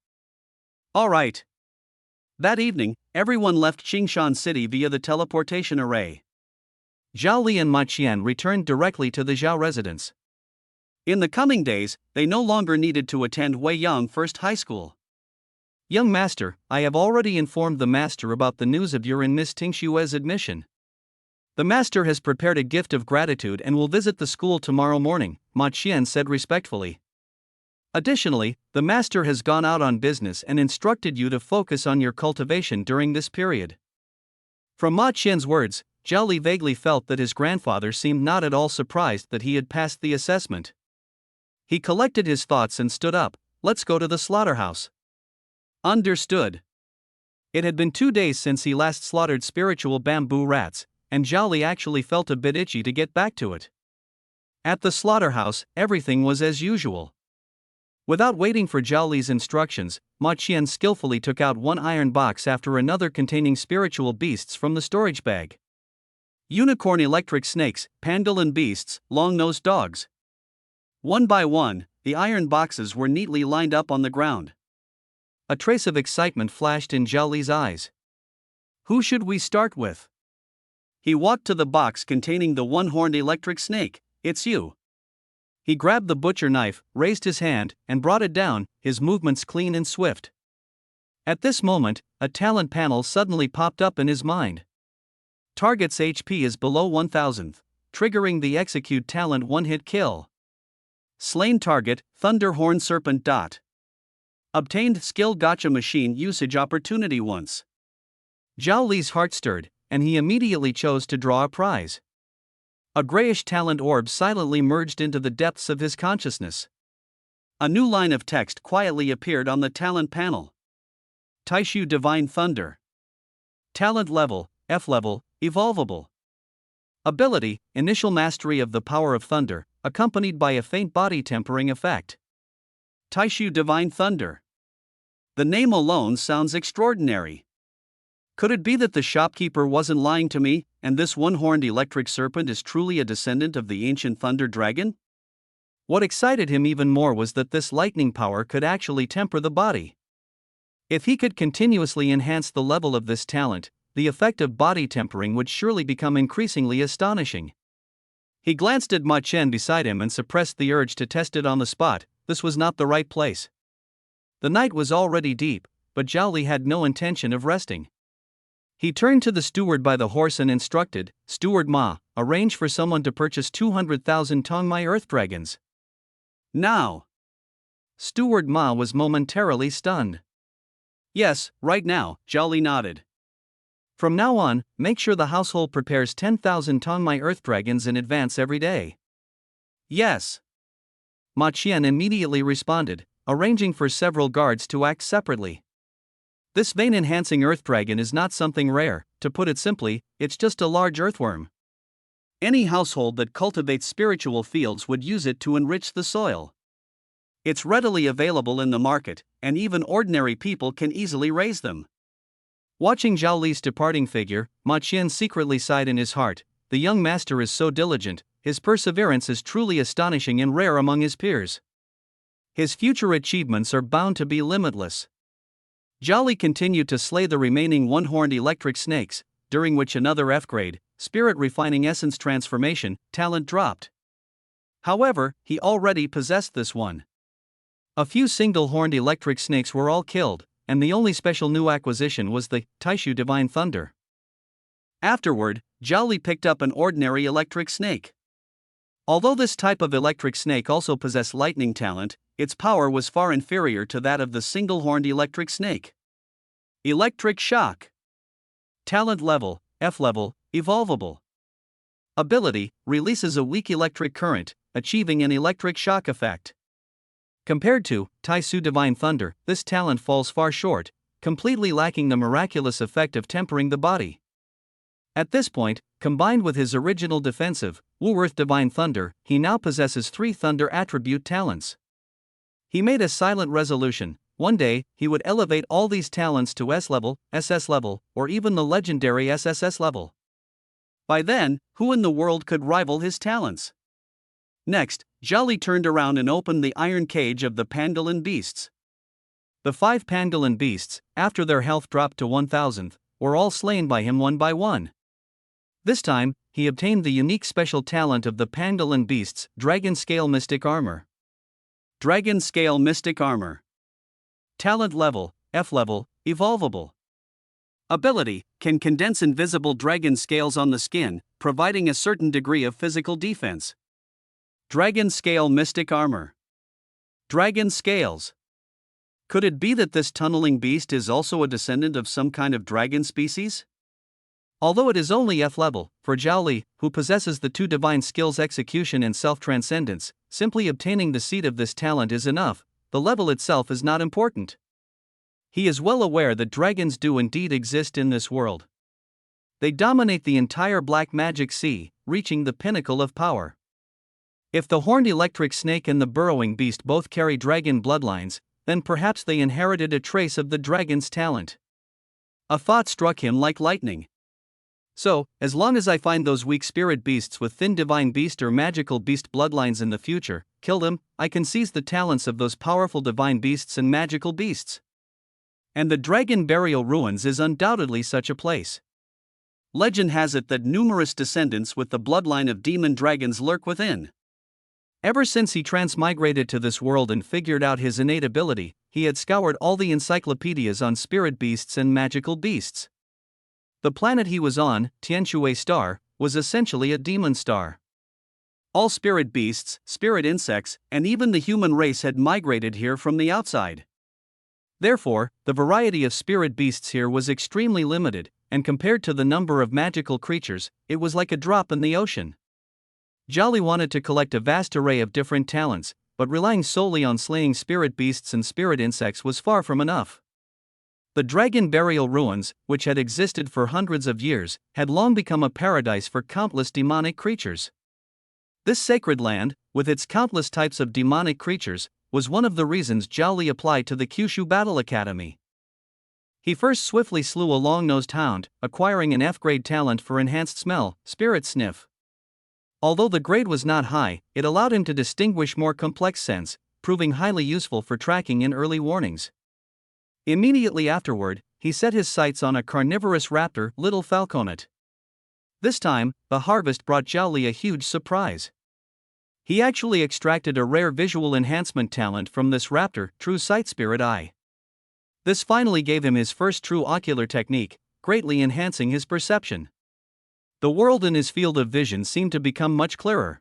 "All right." That evening, everyone left Qingshan City via the teleportation array. Zhao Li and Ma Qian returned directly to the Zhao residence. In the coming days, they no longer needed to attend Weiyang First High School. "Young master, I have already informed the master about the news of your and Miss Tingxue's admission. The master has prepared a gift of gratitude and will visit the school tomorrow morning," Ma Qian said respectfully. "Additionally, the master has gone out on business and instructed you to focus on your cultivation during this period." From Ma Qian's words, Zhao Li vaguely felt that his grandfather seemed not at all surprised that he had passed the assessment. He collected his thoughts and stood up. "Let's go to the slaughterhouse." "Understood." It had been 2 days since he last slaughtered spiritual bamboo rats, and Zhao Li actually felt a bit itchy to get back to it. At the slaughterhouse, everything was as usual. Without waiting for Zhao Li's instructions, Ma Qian skillfully took out one iron box after another containing spiritual beasts from the storage bag. Unicorn electric snakes, pangolin beasts, long-nosed dogs. One by one, the iron boxes were neatly lined up on the ground. A trace of excitement flashed in Zhao Li's eyes. Who should we start with? He walked to the box containing the one-horned electric snake. It's you. He grabbed the butcher knife, raised his hand, and brought it down, his movements clean and swift. At this moment, a talent panel suddenly popped up in his mind. Target's HP is below 1,000th, triggering the execute talent one-hit kill. Slain target, Thunder Horn Serpent. Obtained skill gotcha machine usage opportunity once. Zhao Li's heart stirred, and he immediately chose to draw a prize. A grayish talent orb silently merged into the depths of his consciousness. A new line of text quietly appeared on the talent panel. Taishu Divine Thunder. Talent level, F level, evolvable. Ability, initial mastery of the power of thunder, accompanied by a faint body tempering effect. Taishu Divine Thunder. The name alone sounds extraordinary. Could it be that the shopkeeper wasn't lying to me, and this one-horned electric serpent is truly a descendant of the ancient thunder dragon? What excited him even more was that this lightning power could actually temper the body. If he could continuously enhance the level of this talent, the effect of body tempering would surely become increasingly astonishing. He glanced at Ma Qian beside him and suppressed the urge to test it on the spot. This was not the right place. The night was already deep, but Zhao Li had no intention of resting. He turned to the steward by the horse and instructed, "Steward Ma, arrange for someone to purchase 200,000 Tongmai earth dragons. Now." Steward Ma was momentarily stunned. "Yes, right now," Zhao Li nodded. "From now on, make sure the household prepares 10,000 Tongmai earth dragons in advance every day." "Yes." Ma Qian immediately responded, arranging for several guards to act separately. This vein-enhancing earth dragon is not something rare. To put it simply, it's just a large earthworm. Any household that cultivates spiritual fields would use it to enrich the soil. It's readily available in the market, and even ordinary people can easily raise them. Watching Zhao Li's departing figure, Ma Qian secretly sighed in his heart. The young master is so diligent, his perseverance is truly astonishing and rare among his peers. His future achievements are bound to be limitless. Zhao Li continued to slay the remaining one-horned electric snakes, during which another F-grade, spirit refining essence transformation, talent dropped. However, he already possessed this one. A few single-horned electric snakes were all killed, and the only special new acquisition was the Taishu Divine Thunder. Afterward, Zhao Li picked up an ordinary electric snake. Although this type of electric snake also possessed lightning talent, its power was far inferior to that of the single-horned electric snake. Electric Shock. Talent level, F level, evolvable. Ability, releases a weak electric current, achieving an electric shock effect. Compared to Taishu Divine Thunder, this talent falls far short, completely lacking the miraculous effect of tempering the body. At this point, combined with his original defensive, Wu-Earth Divine Thunder, he now possesses 3 thunder attribute talents. He made a silent resolution: one day, he would elevate all these talents to S level, SS level, or even the legendary SSS level. By then, who in the world could rival his talents? Next, Zhao Li turned around and opened the iron cage of the pangolin beasts. The 5 pangolin beasts, after their health dropped to 1,000th, were all slain by him one by one. This time, he obtained the unique special talent of the pangolin beasts, Dragon Scale Mystic Armor. Dragon Scale Mystic Armor. Talent level, F level, evolvable. Ability, can condense invisible dragon scales on the skin, providing a certain degree of physical defense. Dragon Scale Mystic Armor. Dragon Scales. Could it be that this tunneling beast is also a descendant of some kind of dragon species? Although it is only F level, for Zhao Li, who possesses the 2 divine skills execution and self-transcendence, simply obtaining the seed of this talent is enough. The level itself is not important. He is well aware that dragons do indeed exist in this world. They dominate the entire black magic sea, reaching the pinnacle of power. If the horned electric snake and the burrowing beast both carry dragon bloodlines, then perhaps they inherited a trace of the dragon's talent. A thought struck him like lightning. So, as long as I find those weak spirit beasts with thin divine beast or magical beast bloodlines in the future, kill them, I can seize the talents of those powerful divine beasts and magical beasts. And the Dragon Burial Ruins is undoubtedly such a place. Legend has it that numerous descendants with the bloodline of demon dragons lurk within. Ever since he transmigrated to this world and figured out his innate ability, he had scoured all the encyclopedias on spirit beasts and magical beasts. The planet he was on, Tianshui Star, was essentially a demon star. All spirit beasts, spirit insects, and even the human race had migrated here from the outside. Therefore, the variety of spirit beasts here was extremely limited, and compared to the number of magical creatures, it was like a drop in the ocean. Zhao Li wanted to collect a vast array of different talents, but relying solely on slaying spirit beasts and spirit insects was far from enough. The Dragon Burial Ruins, which had existed for hundreds of years, had long become a paradise for countless demonic creatures. This sacred land, with its countless types of demonic creatures, was one of the reasons Zhao Li applied to the Kyushu Battle Academy. He first swiftly slew a long-nosed hound, acquiring an F-grade talent for enhanced smell, spirit sniff. Although the grade was not high, it allowed him to distinguish more complex scents, proving highly useful for tracking in early warnings. Immediately afterward, he set his sights on a carnivorous raptor, Little Falconet. This time, the harvest brought Zhao Li a huge surprise. He actually extracted a rare visual enhancement talent from this raptor, True Sight Spirit Eye. This finally gave him his first true ocular technique, greatly enhancing his perception. The world in his field of vision seemed to become much clearer.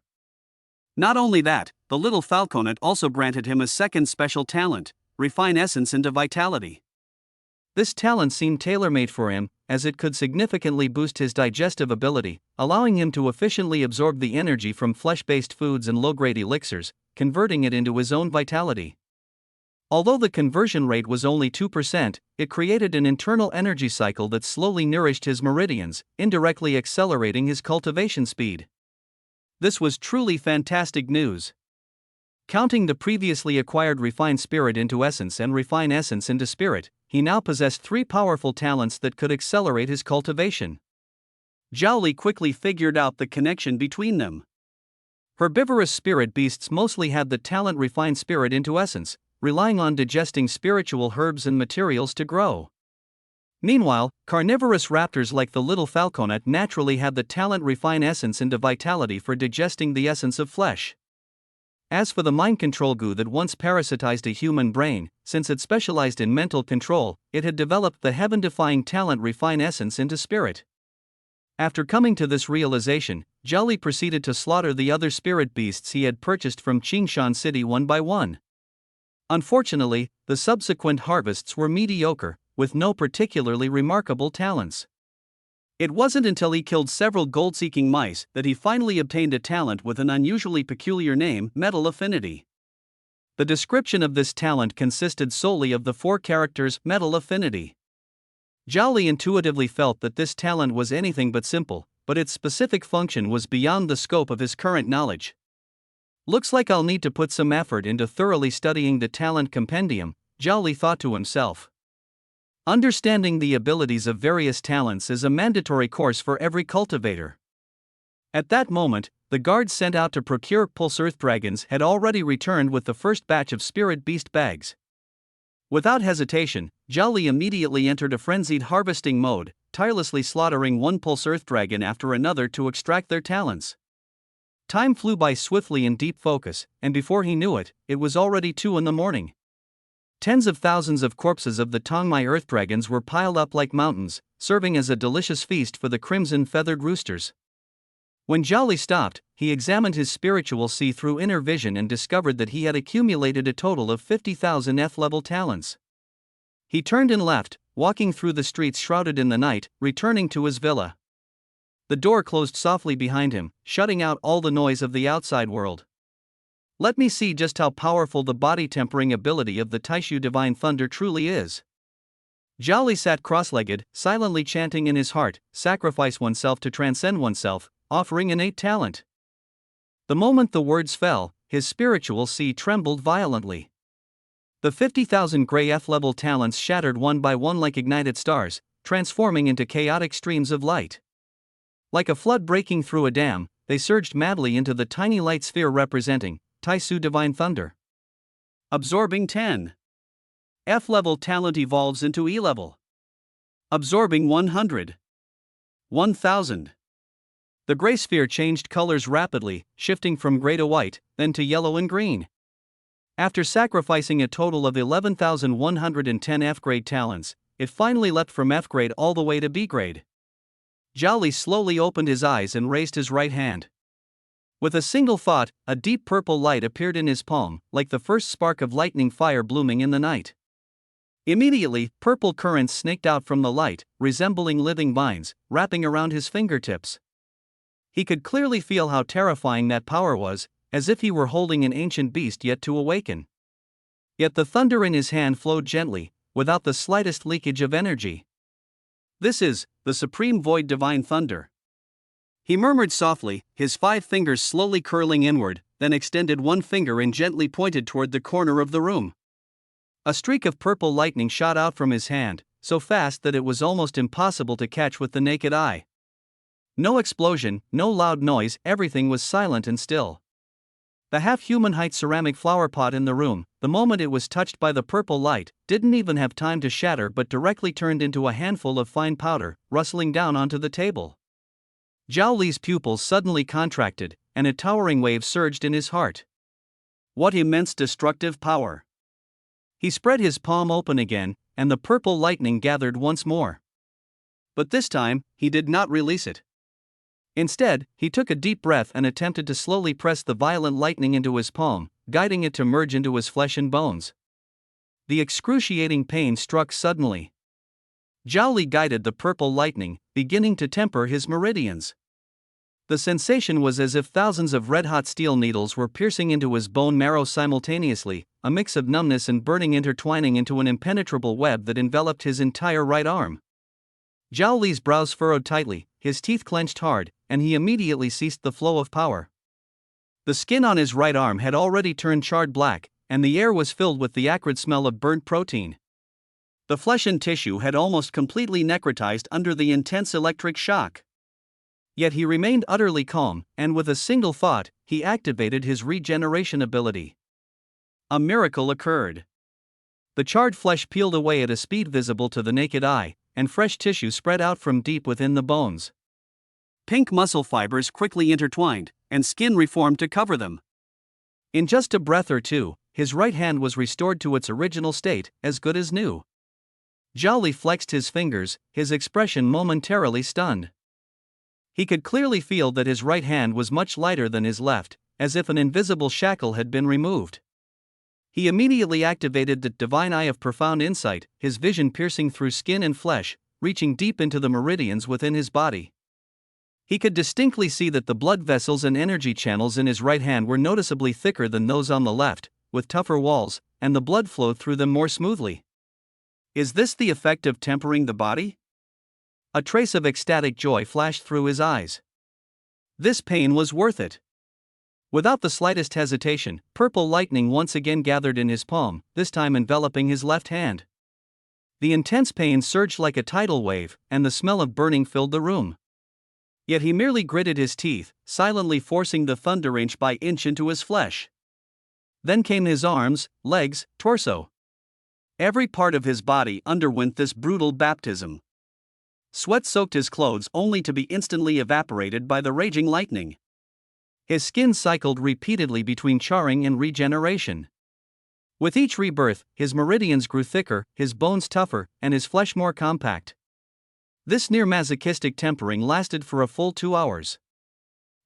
Not only that, the Little Falconet also granted him a second special talent, Refine Essence into Vitality. This talent seemed tailor-made for him, as it could significantly boost his digestive ability, allowing him to efficiently absorb the energy from flesh-based foods and low-grade elixirs, converting it into his own vitality. Although the conversion rate was only 2%, it created an internal energy cycle that slowly nourished his meridians, indirectly accelerating his cultivation speed. This was truly fantastic news. Counting the previously acquired Refine Spirit into Essence and Refine Essence into Spirit, he now possessed 3 powerful talents that could accelerate his cultivation. Zhao Li quickly figured out the connection between them. Herbivorous spirit beasts mostly had the talent Refine Spirit into Essence, relying on digesting spiritual herbs and materials to grow. Meanwhile, carnivorous raptors like the Little Falconet naturally had the talent Refine Essence into Vitality for digesting the essence of flesh. As for the mind control goo that once parasitized a human brain, since it specialized in mental control, it had developed the heaven-defying talent Refine Essence into Spirit. After coming to this realization, Zhao Li proceeded to slaughter the other spirit beasts he had purchased from Qingshan City one by one. Unfortunately, the subsequent harvests were mediocre, with no particularly remarkable talents. It wasn't until he killed several gold-seeking mice that he finally obtained a talent with an unusually peculiar name, Metal Affinity. The description of this talent consisted solely of the 4 characters, Metal Affinity. Zhao Li intuitively felt that this talent was anything but simple, but its specific function was beyond the scope of his current knowledge. Looks like I'll need to put some effort into thoroughly studying the talent compendium, Zhao Li thought to himself. Understanding the abilities of various talents is a mandatory course for every cultivator. At that moment, the guards sent out to procure Pulse Earth Dragons had already returned with the first batch of Spirit Beast bags. Without hesitation, Zhao Li immediately entered a frenzied harvesting mode, tirelessly slaughtering one Pulse Earth Dragon after another to extract their talents. Time flew by swiftly in deep focus, and before he knew it, it was already 2 in the morning. Tens of thousands of corpses of the Tongmai Earth Dragons were piled up like mountains, serving as a delicious feast for the crimson feathered roosters. When Zhao Li stopped, he examined his spiritual see-through inner vision and discovered that he had accumulated a total of 50,000 F-level talents. He turned and left, walking through the streets shrouded in the night, returning to his villa. The door closed softly behind him, shutting out all the noise of the outside world. Let me see just how powerful the body-tempering ability of the Taishu Divine Thunder truly is. Zhao Li sat cross-legged, silently chanting in his heart, sacrifice oneself to transcend oneself, offering innate talent. The moment the words fell, his spiritual sea trembled violently. The 50,000 gray F-level talents shattered one by one like ignited stars, transforming into chaotic streams of light. Like a flood breaking through a dam, they surged madly into the tiny light sphere representing Taisu Divine Thunder. Absorbing 10. F-level talent evolves into E-level. Absorbing 100. 1,000. The gray sphere changed colors rapidly, shifting from gray to white, then to yellow and green. After sacrificing a total of 11,110 F-grade talents, it finally leapt from F-grade all the way to B-grade. Zhao Li slowly opened his eyes and raised his right hand. With a single thought, a deep purple light appeared in his palm, like the first spark of lightning fire blooming in the night. Immediately, purple currents snaked out from the light, resembling living vines, wrapping around his fingertips. He could clearly feel how terrifying that power was, as if he were holding an ancient beast yet to awaken. Yet the thunder in his hand flowed gently, without the slightest leakage of energy. This is the Supreme Void Divine Thunder. He murmured softly, his 5 fingers slowly curling inward, then extended one finger and gently pointed toward the corner of the room. A streak of purple lightning shot out from his hand, so fast that it was almost impossible to catch with the naked eye. No explosion, no loud noise, everything was silent and still. The half-human-height ceramic flower pot in the room, the moment it was touched by the purple light, didn't even have time to shatter but directly turned into a handful of fine powder, rustling down onto the table. Zhao Li's pupils suddenly contracted, and a towering wave surged in his heart. What immense destructive power! He spread his palm open again, and the purple lightning gathered once more. But this time, he did not release it. Instead, he took a deep breath and attempted to slowly press the violent lightning into his palm, guiding it to merge into his flesh and bones. The excruciating pain struck suddenly. Zhao Li guided the purple lightning, beginning to temper his meridians. The sensation was as if thousands of red-hot steel needles were piercing into his bone marrow simultaneously, a mix of numbness and burning intertwining into an impenetrable web that enveloped his entire right arm. Zhao Li's brows furrowed tightly, his teeth clenched hard, and he immediately ceased the flow of power. The skin on his right arm had already turned charred black, and the air was filled with the acrid smell of burnt protein. The flesh and tissue had almost completely necrotized under the intense electric shock. Yet he remained utterly calm, and with a single thought, he activated his regeneration ability. A miracle occurred. The charred flesh peeled away at a speed visible to the naked eye, and fresh tissue spread out from deep within the bones. Pink muscle fibers quickly intertwined, and skin reformed to cover them. In just a breath or two, his right hand was restored to its original state, as good as new. Zhao Li flexed his fingers, his expression momentarily stunned. He could clearly feel that his right hand was much lighter than his left, as if an invisible shackle had been removed. He immediately activated the divine eye of profound insight, his vision piercing through skin and flesh, reaching deep into the meridians within his body. He could distinctly see that the blood vessels and energy channels in his right hand were noticeably thicker than those on the left, with tougher walls, and the blood flowed through them more smoothly. Is this the effect of tempering the body? A trace of ecstatic joy flashed through his eyes. This pain was worth it. Without the slightest hesitation, purple lightning once again gathered in his palm, this time enveloping his left hand. The intense pain surged like a tidal wave, and the smell of burning filled the room. Yet he merely gritted his teeth, silently forcing the thunder inch by inch into his flesh. Then came his arms, legs, torso. Every part of his body underwent this brutal baptism. Sweat soaked his clothes only to be instantly evaporated by the raging lightning. His skin cycled repeatedly between charring and regeneration. With each rebirth, his meridians grew thicker, his bones tougher, and his flesh more compact. This near-masochistic tempering lasted for a full 2 hours.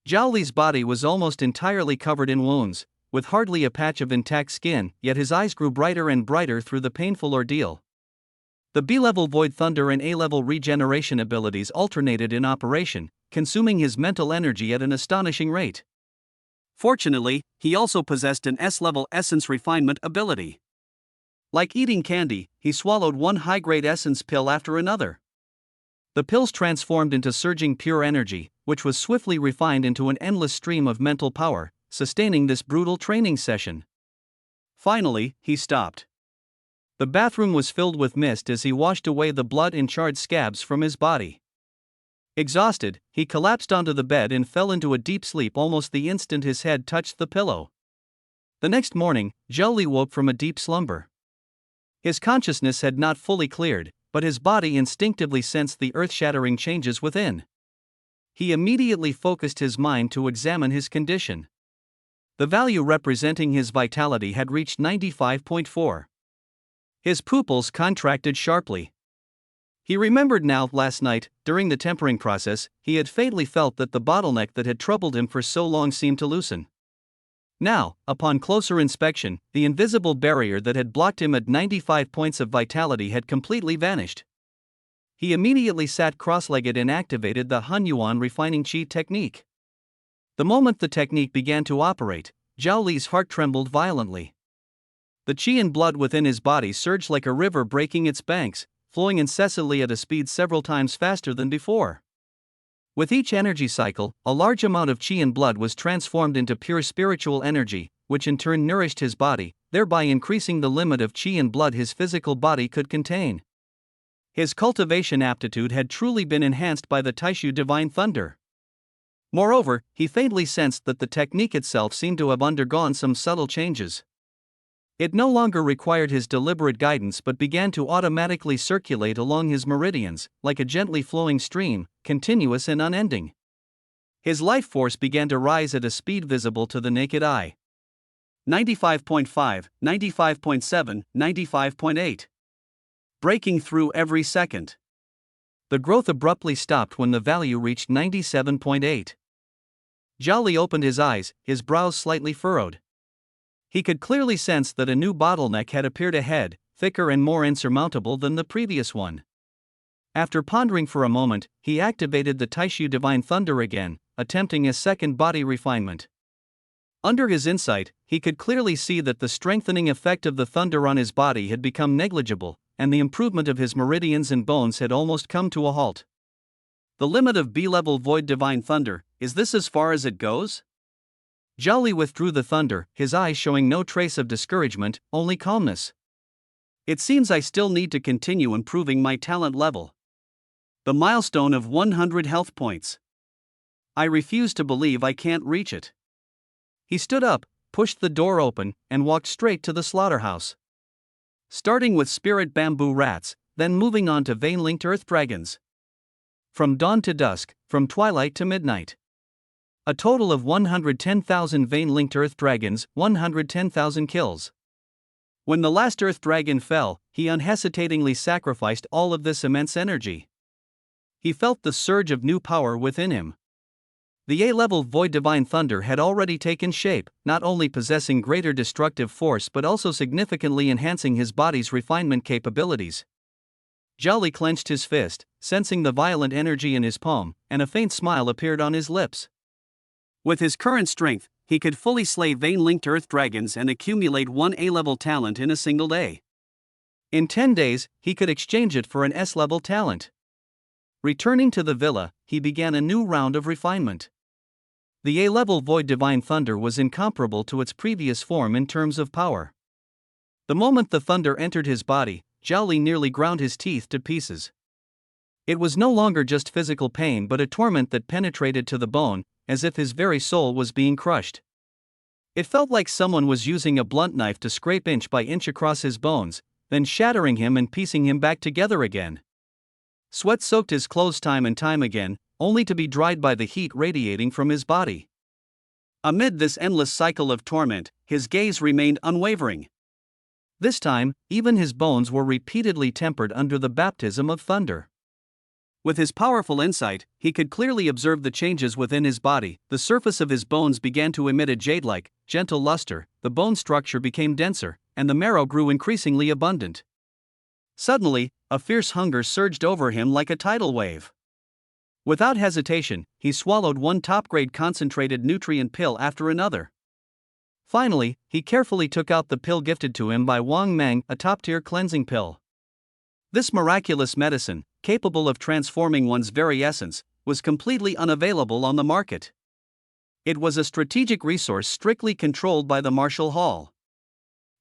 Zhao Li's body was almost entirely covered in wounds, with hardly a patch of intact skin, yet his eyes grew brighter and brighter through the painful ordeal. The B-level Void Thunder and A-level regeneration abilities alternated in operation, consuming his mental energy at an astonishing rate. Fortunately, he also possessed an S-level essence refinement ability. Like eating candy, he swallowed one high-grade essence pill after another. The pills transformed into surging pure energy, which was swiftly refined into an endless stream of mental power, sustaining this brutal training session. Finally, he stopped. The bathroom was filled with mist as he washed away the blood and charred scabs from his body. Exhausted, he collapsed onto the bed and fell into a deep sleep almost the instant his head touched the pillow. The next morning, Zhao Li woke from a deep slumber. His consciousness had not fully cleared, but his body instinctively sensed the earth-shattering changes within. He immediately focused his mind to examine his condition. The value representing his vitality had reached 95.4. His pupils contracted sharply. He remembered now, last night, during the tempering process, he had faintly felt that the bottleneck that had troubled him for so long seemed to loosen. Now, upon closer inspection, the invisible barrier that had blocked him at 95 points of vitality had completely vanished. He immediately sat cross-legged and activated the Hunyuan refining qi technique. The moment the technique began to operate, Zhao Li's heart trembled violently. The qi and blood within his body surged like a river breaking its banks, flowing incessantly at a speed several times faster than before. With each energy cycle, a large amount of qi and blood was transformed into pure spiritual energy, which in turn nourished his body, thereby increasing the limit of qi and blood his physical body could contain. His cultivation aptitude had truly been enhanced by the Taishu Divine Thunder. Moreover, he faintly sensed that the technique itself seemed to have undergone some subtle changes. It no longer required his deliberate guidance but began to automatically circulate along his meridians, like a gently flowing stream, continuous and unending. His life force began to rise at a speed visible to the naked eye. 95.5, 95.7, 95.8. Breaking through every second. The growth abruptly stopped when the value reached 97.8. Zhao Li opened his eyes, his brows slightly furrowed. He could clearly sense that a new bottleneck had appeared ahead, thicker and more insurmountable than the previous one. After pondering for a moment, he activated the Taishu Divine Thunder again, attempting a second body refinement. Under his insight, he could clearly see that the strengthening effect of the thunder on his body had become negligible, and the improvement of his meridians and bones had almost come to a halt. The limit of B-level Void Divine Thunder, is this as far as it goes? Zhao Li withdrew the thunder, his eyes showing no trace of discouragement, only calmness. It seems I still need to continue improving my talent level. The milestone of 100 health points. I refuse to believe I can't reach it. He stood up, pushed the door open, and walked straight to the slaughterhouse. Starting with spirit bamboo rats, then moving on to vein-linked earth dragons. From dawn to dusk, from twilight to midnight. A total of 110,000 vein-linked earth dragons, 110,000 kills. When the last earth dragon fell, he unhesitatingly sacrificed all of this immense energy. He felt the surge of new power within him. The A-level Void Divine Thunder had already taken shape, not only possessing greater destructive force but also significantly enhancing his body's refinement capabilities. Zhao Li clenched his fist, sensing the violent energy in his palm, and a faint smile appeared on his lips. With his current strength, he could fully slay vein-linked earth dragons and accumulate one A-level talent in a single day. In 10 days, he could exchange it for an S-level talent. Returning to the villa, he began a new round of refinement. The A-level Void Divine Thunder was incomparable to its previous form in terms of power. The moment the thunder entered his body, Zhao Li nearly ground his teeth to pieces. It was no longer just physical pain but a torment that penetrated to the bone, as if his very soul was being crushed. It felt like someone was using a blunt knife to scrape inch by inch across his bones, then shattering him and piecing him back together again. Sweat soaked his clothes time and time again, only to be dried by the heat radiating from his body. Amid this endless cycle of torment, his gaze remained unwavering. This time, even his bones were repeatedly tempered under the baptism of thunder. With his powerful insight, he could clearly observe the changes within his body. The surface of his bones began to emit a jade-like, gentle luster, the bone structure became denser, and the marrow grew increasingly abundant. Suddenly, a fierce hunger surged over him like a tidal wave. Without hesitation, he swallowed one top-grade concentrated nutrient pill after another. Finally, he carefully took out the pill gifted to him by Wang Meng, a top-tier cleansing pill. This miraculous medicine, capable of transforming one's very essence, was completely unavailable on the market. It was a strategic resource strictly controlled by the Marshall Hall.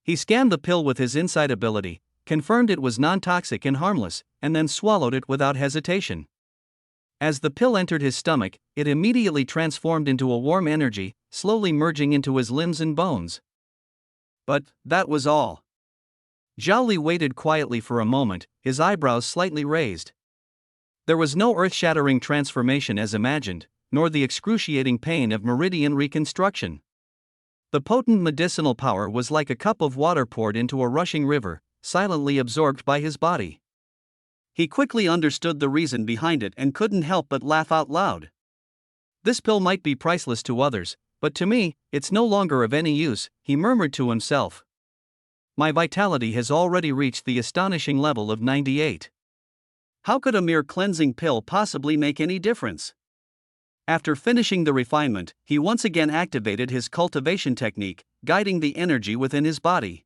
He scanned the pill with his insight ability, confirmed it was non-toxic and harmless, and then swallowed it without hesitation. As the pill entered his stomach, it immediately transformed into a warm energy, slowly merging into his limbs and bones. But that was all. Zhao Li waited quietly for a moment, his eyebrows slightly raised. There was no earth-shattering transformation as imagined, nor the excruciating pain of meridian reconstruction. The potent medicinal power was like a cup of water poured into a rushing river, silently absorbed by his body. He quickly understood the reason behind it and couldn't help but laugh out loud. This pill might be priceless to others, but to me, it's no longer of any use, he murmured to himself. My vitality has already reached the astonishing level of 98. How could a mere cleansing pill possibly make any difference? After finishing the refinement, he once again activated his cultivation technique, guiding the energy within his body.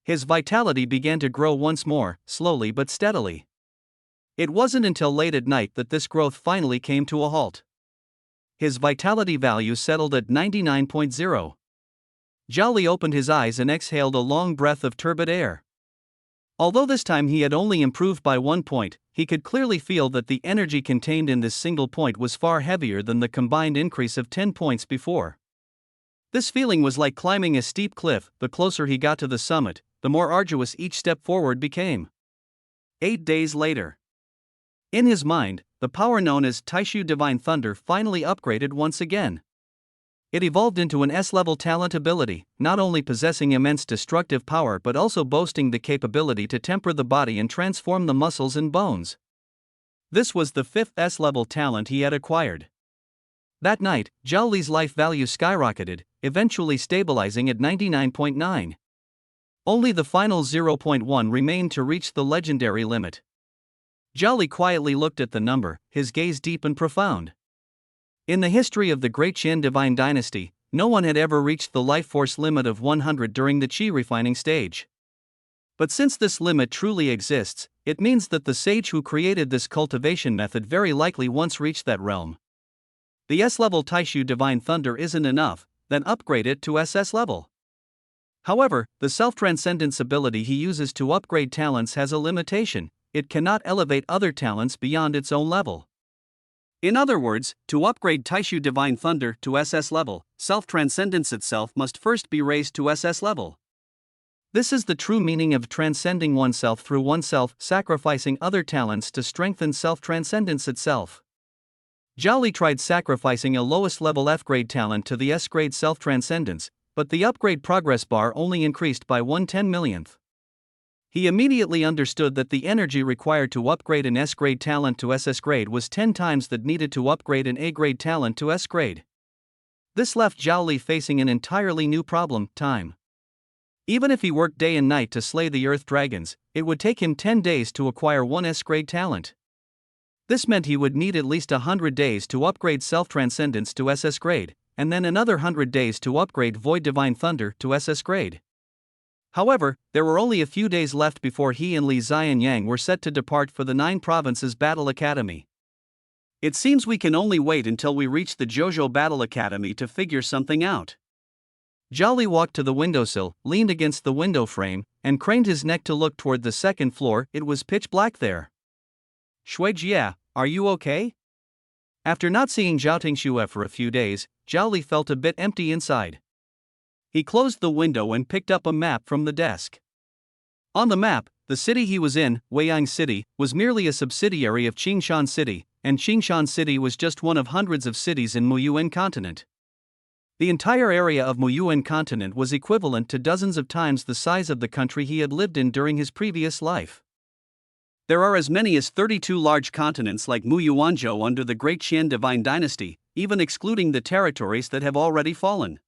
His vitality began to grow once more, slowly but steadily. It wasn't until late at night that this growth finally came to a halt. His vitality value settled at 99.0. Zhao Li opened his eyes and exhaled a long breath of turbid air. Although this time he had only improved by 1 point, he could clearly feel that the energy contained in this single point was far heavier than the combined increase of 10 points before. This feeling was like climbing a steep cliff. The closer he got to the summit, the more arduous each step forward became. 8 days later. In his mind, the power known as Taishu Divine Thunder finally upgraded once again. It evolved into an S-level talent ability, not only possessing immense destructive power but also boasting the capability to temper the body and transform the muscles and bones. This was the 5th S-level talent he had acquired. That night, Zhao Li's life value skyrocketed, eventually stabilizing at 99.9. Only the final 0.1 remained to reach the legendary limit. Zhao Li quietly looked at the number, his gaze deep and profound. In the history of the Great Qian Divine Dynasty, no one had ever reached the life force limit of 100 during the qi refining stage. But since this limit truly exists, it means that the sage who created this cultivation method very likely once reached that realm. The S-level Taishu Divine Thunder isn't enough, then upgrade it to SS level. However, the self-transcendence ability he uses to upgrade talents has a limitation: it cannot elevate other talents beyond its own level. In other words, to upgrade Taishu Divine Thunder to SS level, self-transcendence itself must first be raised to SS level. This is the true meaning of transcending oneself through oneself, sacrificing other talents to strengthen self-transcendence itself. Zhao Li tried sacrificing a lowest level F-grade talent to the S-grade self-transcendence, but the upgrade progress bar only increased by 1/10 millionth. He immediately understood that the energy required to upgrade an S-grade talent to SS grade was 10 times that needed to upgrade an A-grade talent to S-grade. This left Zhao Li facing an entirely new problem: time. Even if he worked day and night to slay the Earth Dragons, it would take him 10 days to acquire one S-grade talent. This meant he would need at least 100 days to upgrade self-transcendence to SS grade, and then another 100 days to upgrade Void Divine Thunder to SS grade. However, there were only a few days left before he and Li Xianyang were set to depart for the 9 Provinces Battle Academy. It seems we can only wait until we reach the Jojo Battle Academy to figure something out. Zhao Li walked to the windowsill, leaned against the window frame, and craned his neck to look toward the second floor. It was pitch black there. Shuijia, are you okay? After not seeing Zhao Tingxue for a few days, Zhao Li felt a bit empty inside. He closed the window and picked up a map from the desk. On the map, the city he was in, Weiyang City, was merely a subsidiary of Qingshan City, and Qingshan City was just one of hundreds of cities in Muyuan Continent. The entire area of Muyuan Continent was equivalent to dozens of times the size of the country he had lived in during his previous life. There are as many as 32 large continents like Muyuanzhou under the Great Qian Divine Dynasty, even excluding the territories that have already fallen.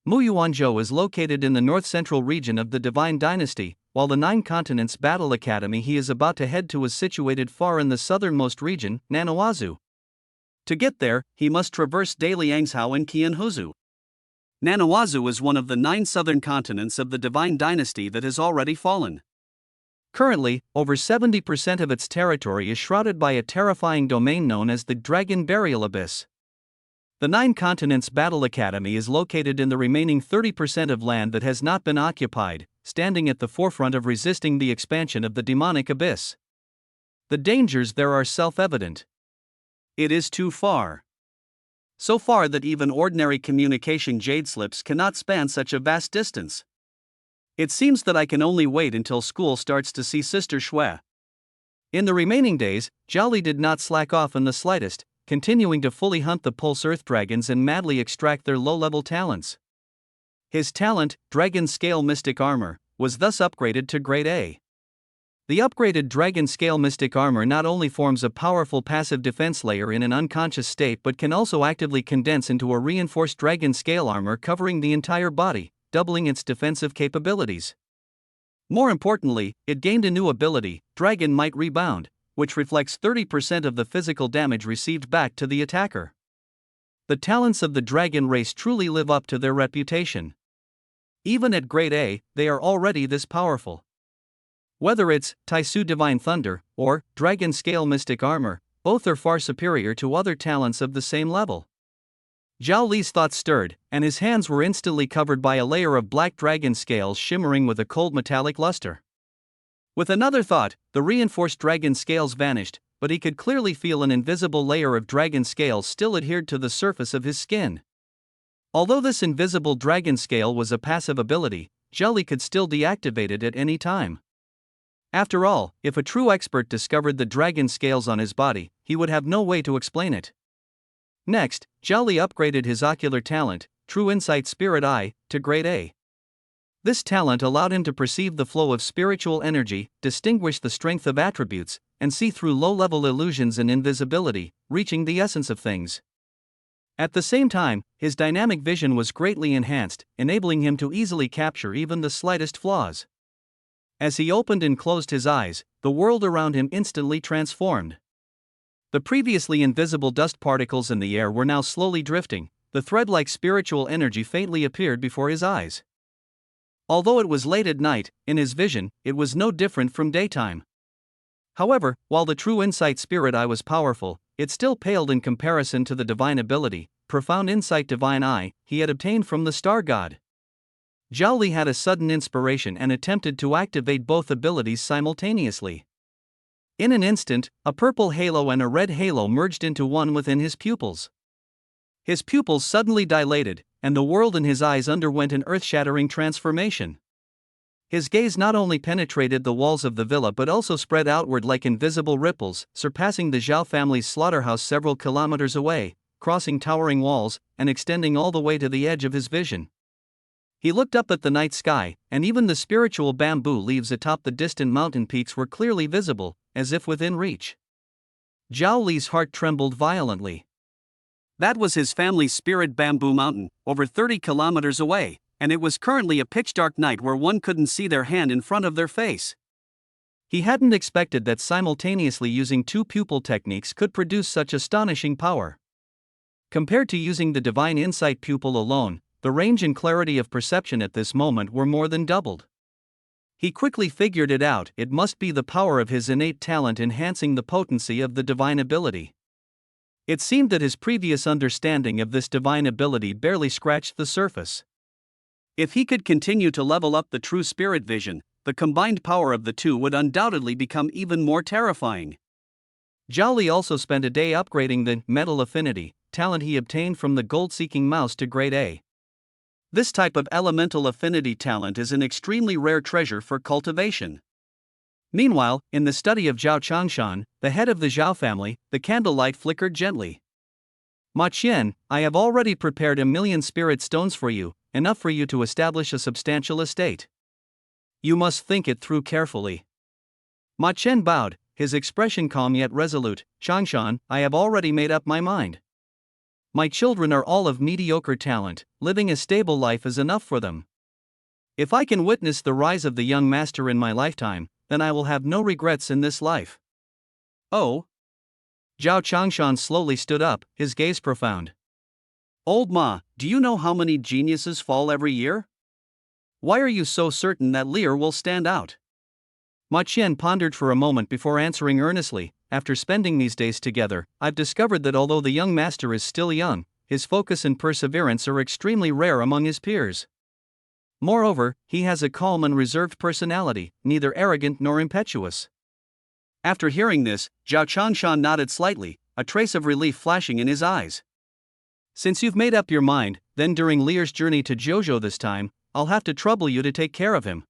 Muyuanzhou is located in the north-central region of the Divine Dynasty, while the 9 Continents Battle Academy he is about to head to is situated far in the southernmost region, Nanawazu. To get there, he must traverse Daliangzhou and Qianhuzu. Nanawazu is one of the 9 southern continents of the Divine Dynasty that has already fallen. Currently, over 70% of its territory is shrouded by a terrifying domain known as the Dragon Burial Abyss. The Nine Continents Battle Academy is located in the remaining 30% of land that has not been occupied, standing at the forefront of resisting the expansion of the demonic abyss. The dangers there are self-evident. It is too far. So far that even ordinary communication jade slips cannot span such a vast distance. It seems that I can only wait until school starts to see Sister Shui. In the remaining days, Zhao Li did not slack off in the slightest, continuing to fully hunt the Pulse Earth Dragons and madly extract their low-level talents. His talent, Dragon Scale Mystic Armor, was thus upgraded to Grade A. The upgraded Dragon Scale Mystic Armor not only forms a powerful passive defense layer in an unconscious state but can also actively condense into a reinforced Dragon Scale Armor covering the entire body, doubling its defensive capabilities. More importantly, it gained a new ability, Dragon Might Rebound, which reflects 30% of the physical damage received back to the attacker. The talents of the dragon race truly live up to their reputation. Even at Grade A, they are already this powerful. Whether it's Taisu Divine Thunder or Dragon Scale Mystic Armor, both are far superior to other talents of the same level. Zhao Li's thoughts stirred, and his hands were instantly covered by a layer of black dragon scales shimmering with a cold metallic luster. With another thought, the reinforced dragon scales vanished, but he could clearly feel an invisible layer of dragon scales still adhered to the surface of his skin. Although this invisible dragon scale was a passive ability, Zhao Li could still deactivate it at any time. After all, if a true expert discovered the dragon scales on his body, he would have no way to explain it. Next, Zhao Li upgraded his ocular talent, True Insight Spirit Eye, to Grade A. This talent allowed him to perceive the flow of spiritual energy, distinguish the strength of attributes, and see through low-level illusions and invisibility, reaching the essence of things. At the same time, his dynamic vision was greatly enhanced, enabling him to easily capture even the slightest flaws. As he opened and closed his eyes, the world around him instantly transformed. The previously invisible dust particles in the air were now slowly drifting, the thread-like spiritual energy faintly appeared before his eyes. Although it was late at night, in his vision, it was no different from daytime. However, while the True Insight Spirit Eye was powerful, it still paled in comparison to the divine ability, Profound Insight Divine Eye, he had obtained from the Star God. Zhao Li had a sudden inspiration and attempted to activate both abilities simultaneously. In an instant, a purple halo and a red halo merged into one within his pupils. His pupils suddenly dilated, and the world in his eyes underwent an earth-shattering transformation. His gaze not only penetrated the walls of the villa but also spread outward like invisible ripples, surpassing the Zhao family's slaughterhouse several kilometers away, crossing towering walls, and extending all the way to the edge of his vision. He looked up at the night sky, and even the spiritual bamboo leaves atop the distant mountain peaks were clearly visible, as if within reach. Zhao Li's heart trembled violently. That was his family's spirit bamboo mountain, over 30 kilometers away, and it was currently a pitch-dark night where one couldn't see their hand in front of their face. He hadn't expected that simultaneously using two pupil techniques could produce such astonishing power. Compared to using the Divine Insight pupil alone, the range and clarity of perception at this moment were more than doubled. He quickly figured it out, it must be the power of his innate talent enhancing the potency of the divine ability. It seemed that his previous understanding of this divine ability barely scratched the surface. If he could continue to level up the true spirit vision, the combined power of the two would undoubtedly become even more terrifying. Zhao Li also spent a day upgrading the Metal Affinity talent he obtained from the gold-seeking mouse to Grade A. This type of elemental affinity talent is an extremely rare treasure for cultivation. Meanwhile, in the study of Zhao Changshan, the head of the Zhao family, the candlelight flickered gently. "Ma Qian, I have already prepared 1,000,000 spirit stones for you, enough for you to establish a substantial estate. You must think it through carefully." Ma Qian bowed, his expression calm yet resolute. "Changshan, I have already made up my mind. My children are all of mediocre talent, living a stable life is enough for them. If I can witness the rise of the young master in my lifetime, then I will have no regrets in this life." "Oh?" Zhao Changshan slowly stood up, his gaze profound. "Old Ma, do you know how many geniuses fall every year? Why are you so certain that Lear will stand out?" Ma Qian pondered for a moment before answering earnestly. After spending these days together, I've discovered that although the young master is still young, his focus and perseverance are extremely rare among his peers. Moreover, he has a calm and reserved personality, neither arrogant nor impetuous. After hearing this, Zhao Changshan nodded slightly, a trace of relief flashing in his eyes. Since you've made up your mind, then during Lear's journey to Jojo this time, I'll have to trouble you to take care of him.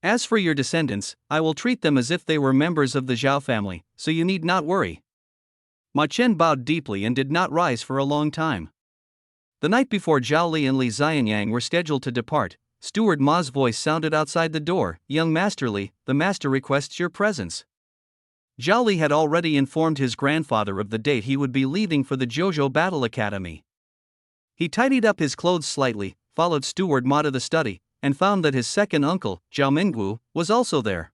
As for your descendants, I will treat them as if they were members of the Zhao family, so you need not worry. Ma Qian bowed deeply and did not rise for a long time. The night before Zhao Li and Li Xianyang were scheduled to depart, Steward Ma's voice sounded outside the door. Young Master Li, the master requests your presence. Zhao Li had already informed his grandfather of the date he would be leaving for the Jojo Battle Academy. He tidied up his clothes slightly, followed Steward Ma to the study, and found that his second uncle, Zhao Minggu, was also there.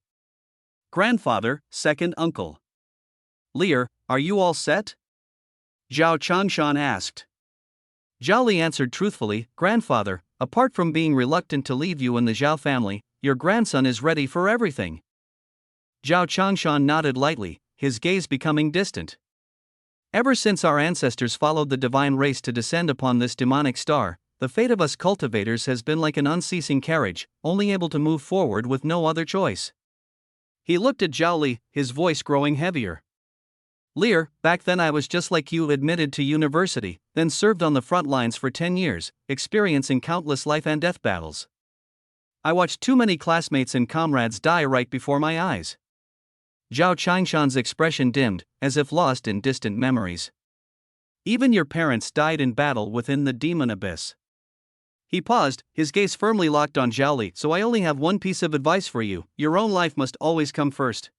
Grandfather, second uncle. Lear, are you all set? Zhao Changshan asked. Zhao Li answered truthfully, Grandfather, apart from being reluctant to leave you and the Zhao family, your grandson is ready for everything. Zhao Changshan nodded lightly, his gaze becoming distant. Ever since our ancestors followed the divine race to descend upon this demonic star, the fate of us cultivators has been like an unceasing carriage, only able to move forward with no other choice. He looked at Zhao Li, his voice growing heavier. Lear, back then I was just like you, admitted to university, then served on the front lines for 10 years, experiencing countless life and death battles. I watched too many classmates and comrades die right before my eyes. Zhao Changshan's expression dimmed, as if lost in distant memories. Even your parents died in battle within the demon abyss. He paused, his gaze firmly locked on Zhao Li. So I only have one piece of advice for you: your own life must always come first.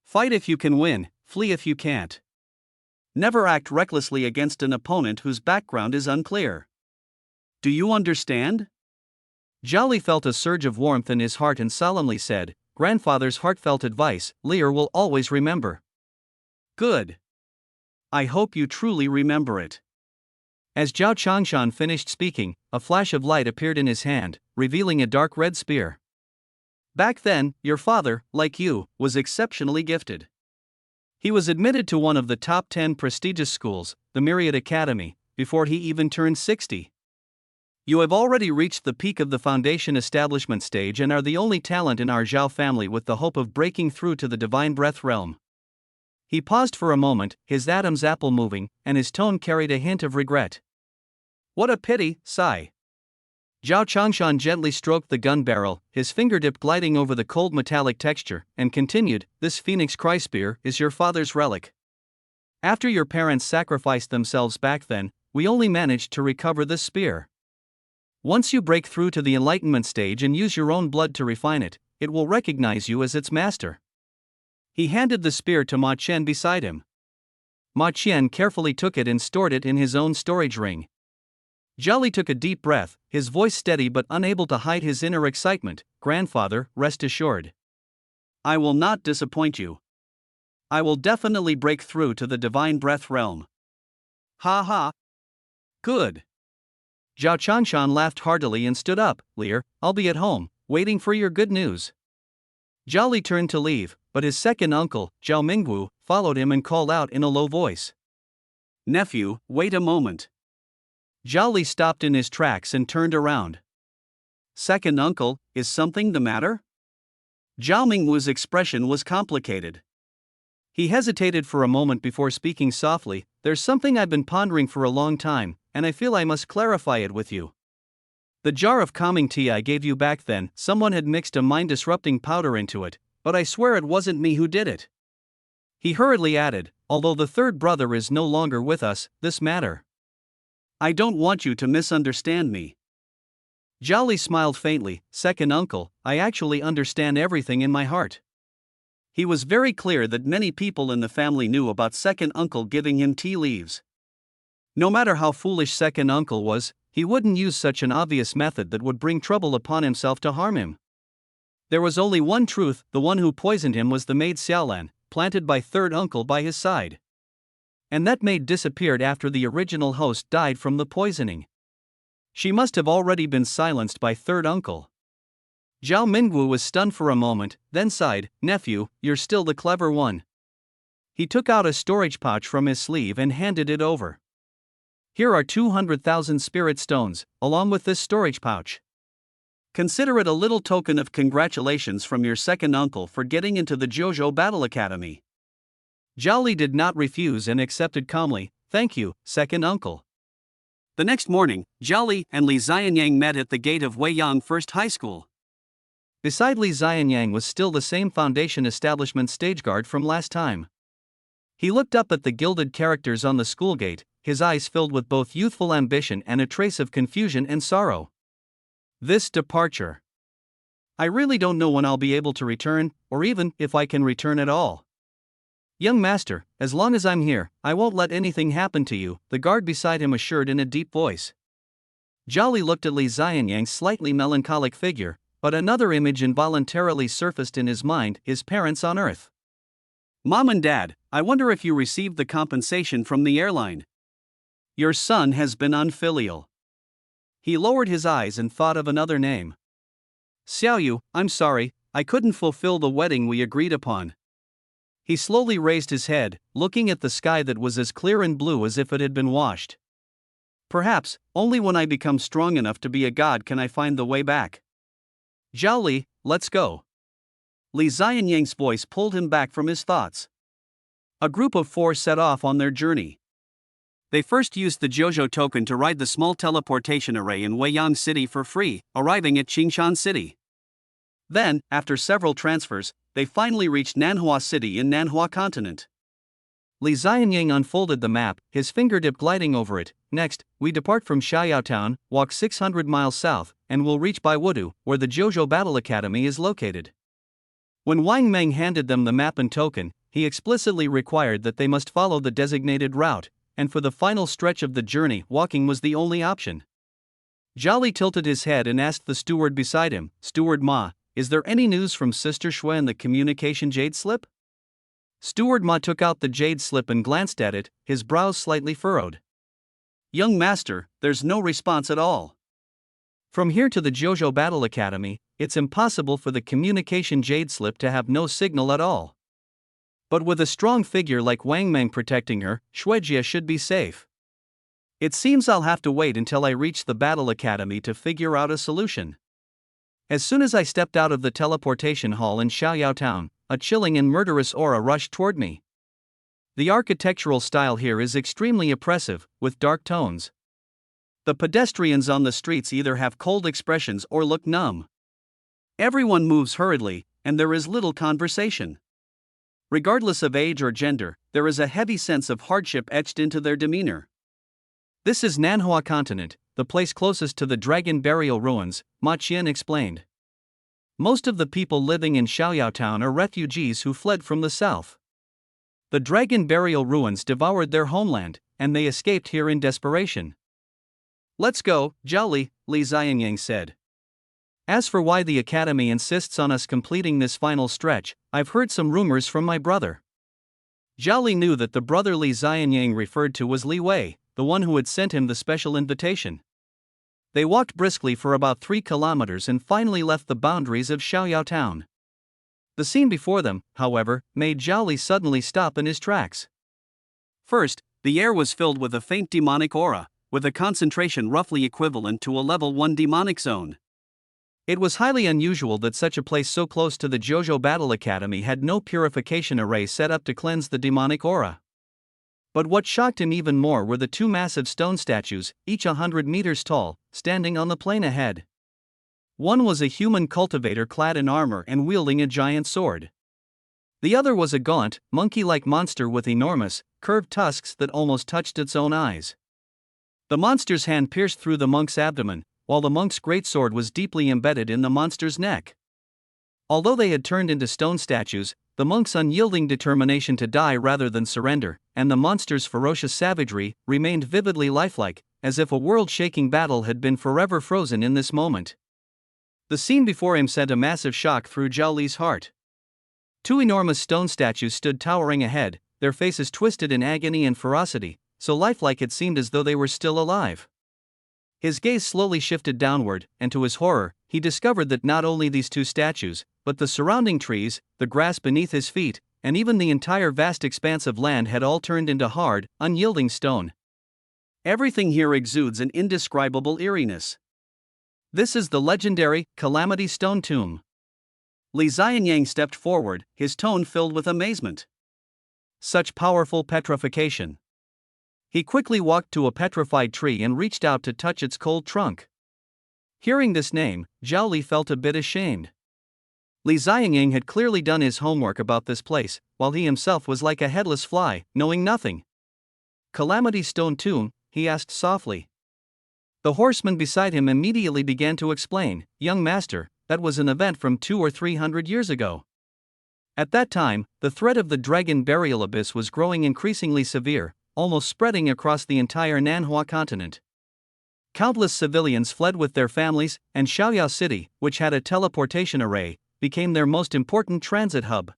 Fight if you can win, flee if you can't. Never act recklessly against an opponent whose background is unclear. Do you understand? Zhao Li felt a surge of warmth in his heart and solemnly said, Grandfather's heartfelt advice, Lear will always remember. Good. I hope you truly remember it. As Zhao Changshan finished speaking, a flash of light appeared in his hand, revealing a dark red spear. Back then, your father, like you, was exceptionally gifted. He was admitted to one of the top 10 prestigious schools, the Myriad Academy, before he even turned 60. You have already reached the peak of the foundation establishment stage and are the only talent in our Zhao family with the hope of breaking through to the divine breath realm. He paused for a moment, his Adam's apple moving, and his tone carried a hint of regret. What a pity, sigh. Zhao Changshan gently stroked the gun barrel, his fingertip gliding over the cold metallic texture, and continued, This Phoenix Cry spear is your father's relic. After your parents sacrificed themselves back then, we only managed to recover this spear. Once you break through to the enlightenment stage and use your own blood to refine it, it will recognize you as its master. He handed the spear to Ma Qian beside him. Ma Qian carefully took it and stored it in his own storage ring. Zhao Li took a deep breath, his voice steady but unable to hide his inner excitement. Grandfather, rest assured. I will not disappoint you. I will definitely break through to the divine breath realm. Ha ha. Good. Zhao Changshan laughed heartily and stood up. Lear, I'll be at home, waiting for your good news. Zhao Li turned to leave, but his second uncle, Zhao Minggu, followed him and called out in a low voice. Nephew, wait a moment. Zhao Li stopped in his tracks and turned around. Second uncle, is something the matter? Zhao Mingwu's expression was complicated. He hesitated for a moment before speaking softly. There's something I've been pondering for a long time, and I feel I must clarify it with you. The jar of calming tea I gave you back then, someone had mixed a mind-disrupting powder into it, but I swear it wasn't me who did it. He hurriedly added, although the third brother is no longer with us, this matter. I don't want you to misunderstand me. Zhao Li smiled faintly. Second uncle, I actually understand everything in my heart. He was very clear that many people in the family knew about second uncle giving him tea leaves. No matter how foolish second uncle was, he wouldn't use such an obvious method that would bring trouble upon himself to harm him. There was only one truth, the one who poisoned him was the maid Xiaolan, planted by third uncle by his side. And that maid disappeared after the original host died from the poisoning. She must have already been silenced by third uncle. Zhao Mingwu was stunned for a moment, then sighed, "Nephew, you're still the clever one." He took out a storage pouch from his sleeve and handed it over. "Here are 200,000 spirit stones, along with this storage pouch. Consider it a little token of congratulations from your second uncle for getting into the Jojo Battle Academy." Zhao Li did not refuse and accepted calmly, "Thank you, second uncle." The next morning, Zhao Li and Li Xianyang met at the gate of Weiyang First High School. Beside Li Xianyang was still the same Foundation establishment stage guard from last time. He looked up at the gilded characters on the school gate, his eyes filled with both youthful ambition and a trace of confusion and sorrow. This departure. I really don't know when I'll be able to return, or even if I can return at all. Young master, as long as I'm here, I won't let anything happen to you, the guard beside him assured in a deep voice. Zhao Li looked at Li Xianyang's slightly melancholic figure, but another image involuntarily surfaced in his mind, his parents on Earth. Mom and Dad, I wonder if you received the compensation from the airline. Your son has been unfilial. He lowered his eyes and thought of another name. Xiaoyu, I'm sorry, I couldn't fulfill the wedding we agreed upon. He slowly raised his head, looking at the sky that was as clear and blue as if it had been washed. Perhaps, only when I become strong enough to be a god can I find the way back. Zhao Li, let's go. Li Xianyang's voice pulled him back from his thoughts. A group of 4 set off on their journey. They first used the Jojo token to ride the small teleportation array in Weiyang City for free, arriving at Qingshan City. Then, after several transfers, they finally reached Nanhua City in Nanhua Continent. Li Xianyang unfolded the map, his fingertip gliding over it. Next, we depart from Xiaoyao Town, walk 600 miles south, and will reach Baiwudu, where the Jojo Battle Academy is located. When Wang Meng handed them the map and token, he explicitly required that they must follow the designated route, and for the final stretch of the journey, walking was the only option. Zhao Li tilted his head and asked the steward beside him, "Steward Ma, is there any news from Sister Shui and the communication jade slip?" Steward Ma took out the jade slip and glanced at it, his brows slightly furrowed. "Young master, there's no response at all. From here to the Jojo Battle Academy, it's impossible for the communication jade slip to have no signal at all. But with a strong figure like Wang Meng protecting her, Shuijia should be safe. It seems I'll have to wait until I reach the Battle Academy to figure out a solution." As soon as I stepped out of the teleportation hall in Xiaoyao Town, a chilling and murderous aura rushed toward me. The architectural style here is extremely oppressive, with dark tones. The pedestrians on the streets either have cold expressions or look numb. Everyone moves hurriedly, and there is little conversation. Regardless of age or gender, there is a heavy sense of hardship etched into their demeanor. This is Nanhua Continent, the place closest to the dragon burial ruins, Ma Qian explained. Most of the people living in Xiaoyao Town are refugees who fled from the south. The dragon burial ruins devoured their homeland, and they escaped here in desperation. "Let's go, Zhao Li," Li Xianyang said. "As for why the academy insists on us completing this final stretch, I've heard some rumors from my brother." Zhao Li knew that the brother Li Xianyang referred to was Li Wei, the one who had sent him the special invitation. They walked briskly for about 3 kilometers and finally left the boundaries of Xiaoyao Town. The scene before them, however, made Zhao Li suddenly stop in his tracks. First, the air was filled with a faint demonic aura, with a concentration roughly equivalent to a level 1 demonic zone. It was highly unusual that such a place so close to the Jojo Battle Academy had no purification array set up to cleanse the demonic aura. But what shocked him even more were the 2 massive stone statues, each 100 meters tall, standing on the plain ahead. One was a human cultivator clad in armor and wielding a giant sword. The other was a gaunt, monkey-like monster with enormous, curved tusks that almost touched its own eyes. The monster's hand pierced through the monk's abdomen, while the monk's greatsword was deeply embedded in the monster's neck. Although they had turned into stone statues, the monk's unyielding determination to die rather than surrender, and the monster's ferocious savagery, remained vividly lifelike, as if a world-shaking battle had been forever frozen in this moment. The scene before him sent a massive shock through Zhao Li's heart. 2 enormous stone statues stood towering ahead, their faces twisted in agony and ferocity, so lifelike it seemed as though they were still alive. His gaze slowly shifted downward, and to his horror, he discovered that not only these two statues, but the surrounding trees, the grass beneath his feet, and even the entire vast expanse of land had all turned into hard, unyielding stone. Everything here exudes an indescribable eeriness. This is the legendary Calamity Stone Tomb. Li Xianyang stepped forward, his tone filled with amazement. Such powerful petrification. He quickly walked to a petrified tree and reached out to touch its cold trunk. Hearing this name, Zhao Li felt a bit ashamed. Li Xianyang had clearly done his homework about this place, while he himself was like a headless fly, knowing nothing. Calamity Stone Tomb, he asked softly. The horseman beside him immediately began to explain, "Young master, that was an event from 200 or 300 years ago. At that time, the threat of the dragon burial abyss was growing increasingly severe, almost spreading across the entire Nanhua continent. Countless civilians fled with their families, and Xiaoyao City, which had a teleportation array, became their most important transit hub."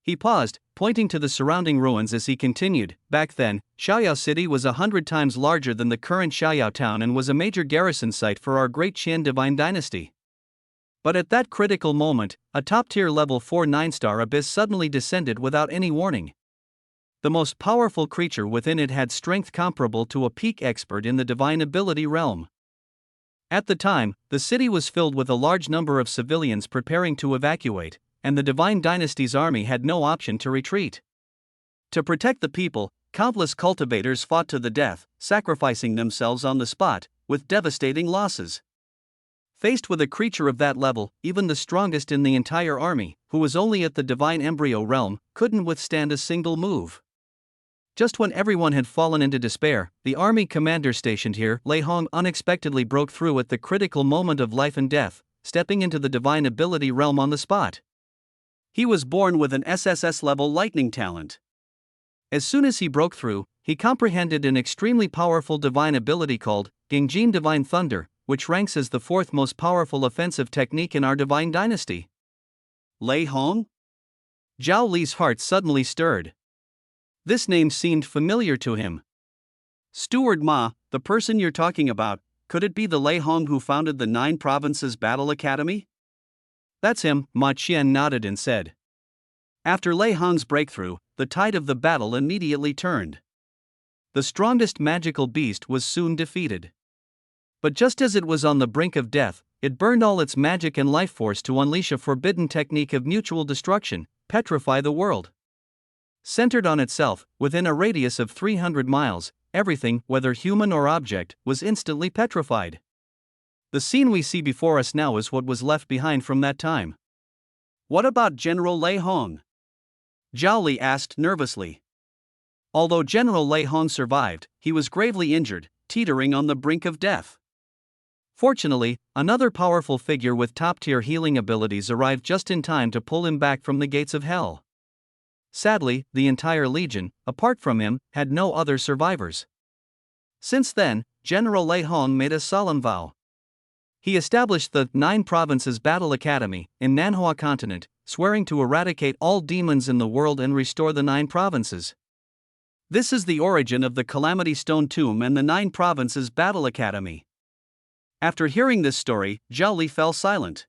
He paused, pointing to the surrounding ruins as he continued. "Back then, Xiaoyao City was 100 times larger than the current Xiaoyao town and was a major garrison site for our great Qian divine dynasty. But at that critical moment, a top-tier level 4 9-star abyss suddenly descended without any warning. The most powerful creature within it had strength comparable to a peak expert in the divine ability realm. At the time, the city was filled with a large number of civilians preparing to evacuate, and the divine dynasty's army had no option to retreat. To protect the people, countless cultivators fought to the death, sacrificing themselves on the spot, with devastating losses. Faced with a creature of that level, even the strongest in the entire army, who was only at the divine embryo realm, couldn't withstand a single move. Just when everyone had fallen into despair, the army commander stationed here, Lei Hong, unexpectedly broke through at the critical moment of life and death, stepping into the divine ability realm on the spot. He was born with an SSS-level lightning talent. As soon as he broke through, he comprehended an extremely powerful divine ability called Gengjin Divine Thunder, which ranks as the 4th most powerful offensive technique in our divine dynasty. Lei Hong? Zhao Li's heart suddenly stirred. This name seemed familiar to him. Steward Ma, the person you're talking about, could it be the Lei Hong who founded the 9 Provinces Battle Academy? That's him, Ma Qian nodded and said. After Lei Hong's breakthrough, the tide of the battle immediately turned. The strongest magical beast was soon defeated. But just as it was on the brink of death, it burned all its magic and life force to unleash a forbidden technique of mutual destruction, petrify the world. Centered on itself, within a radius of 300 miles, everything, whether human or object, was instantly petrified. The scene we see before us now is what was left behind from that time. What about General Lei Hong? Zhao Li asked nervously. Although General Lei Hong survived, he was gravely injured, teetering on the brink of death. Fortunately, another powerful figure with top-tier healing abilities arrived just in time to pull him back from the gates of hell. Sadly, the entire legion, apart from him, had no other survivors. Since then, General Lei Hong made a solemn vow. He established the 9 Provinces Battle Academy in Nanhua Continent, swearing to eradicate all demons in the world and restore the 9 provinces. This is the origin of the Calamity Stone Tomb and the 9 Provinces Battle Academy. After hearing this story, Zhao Li fell silent.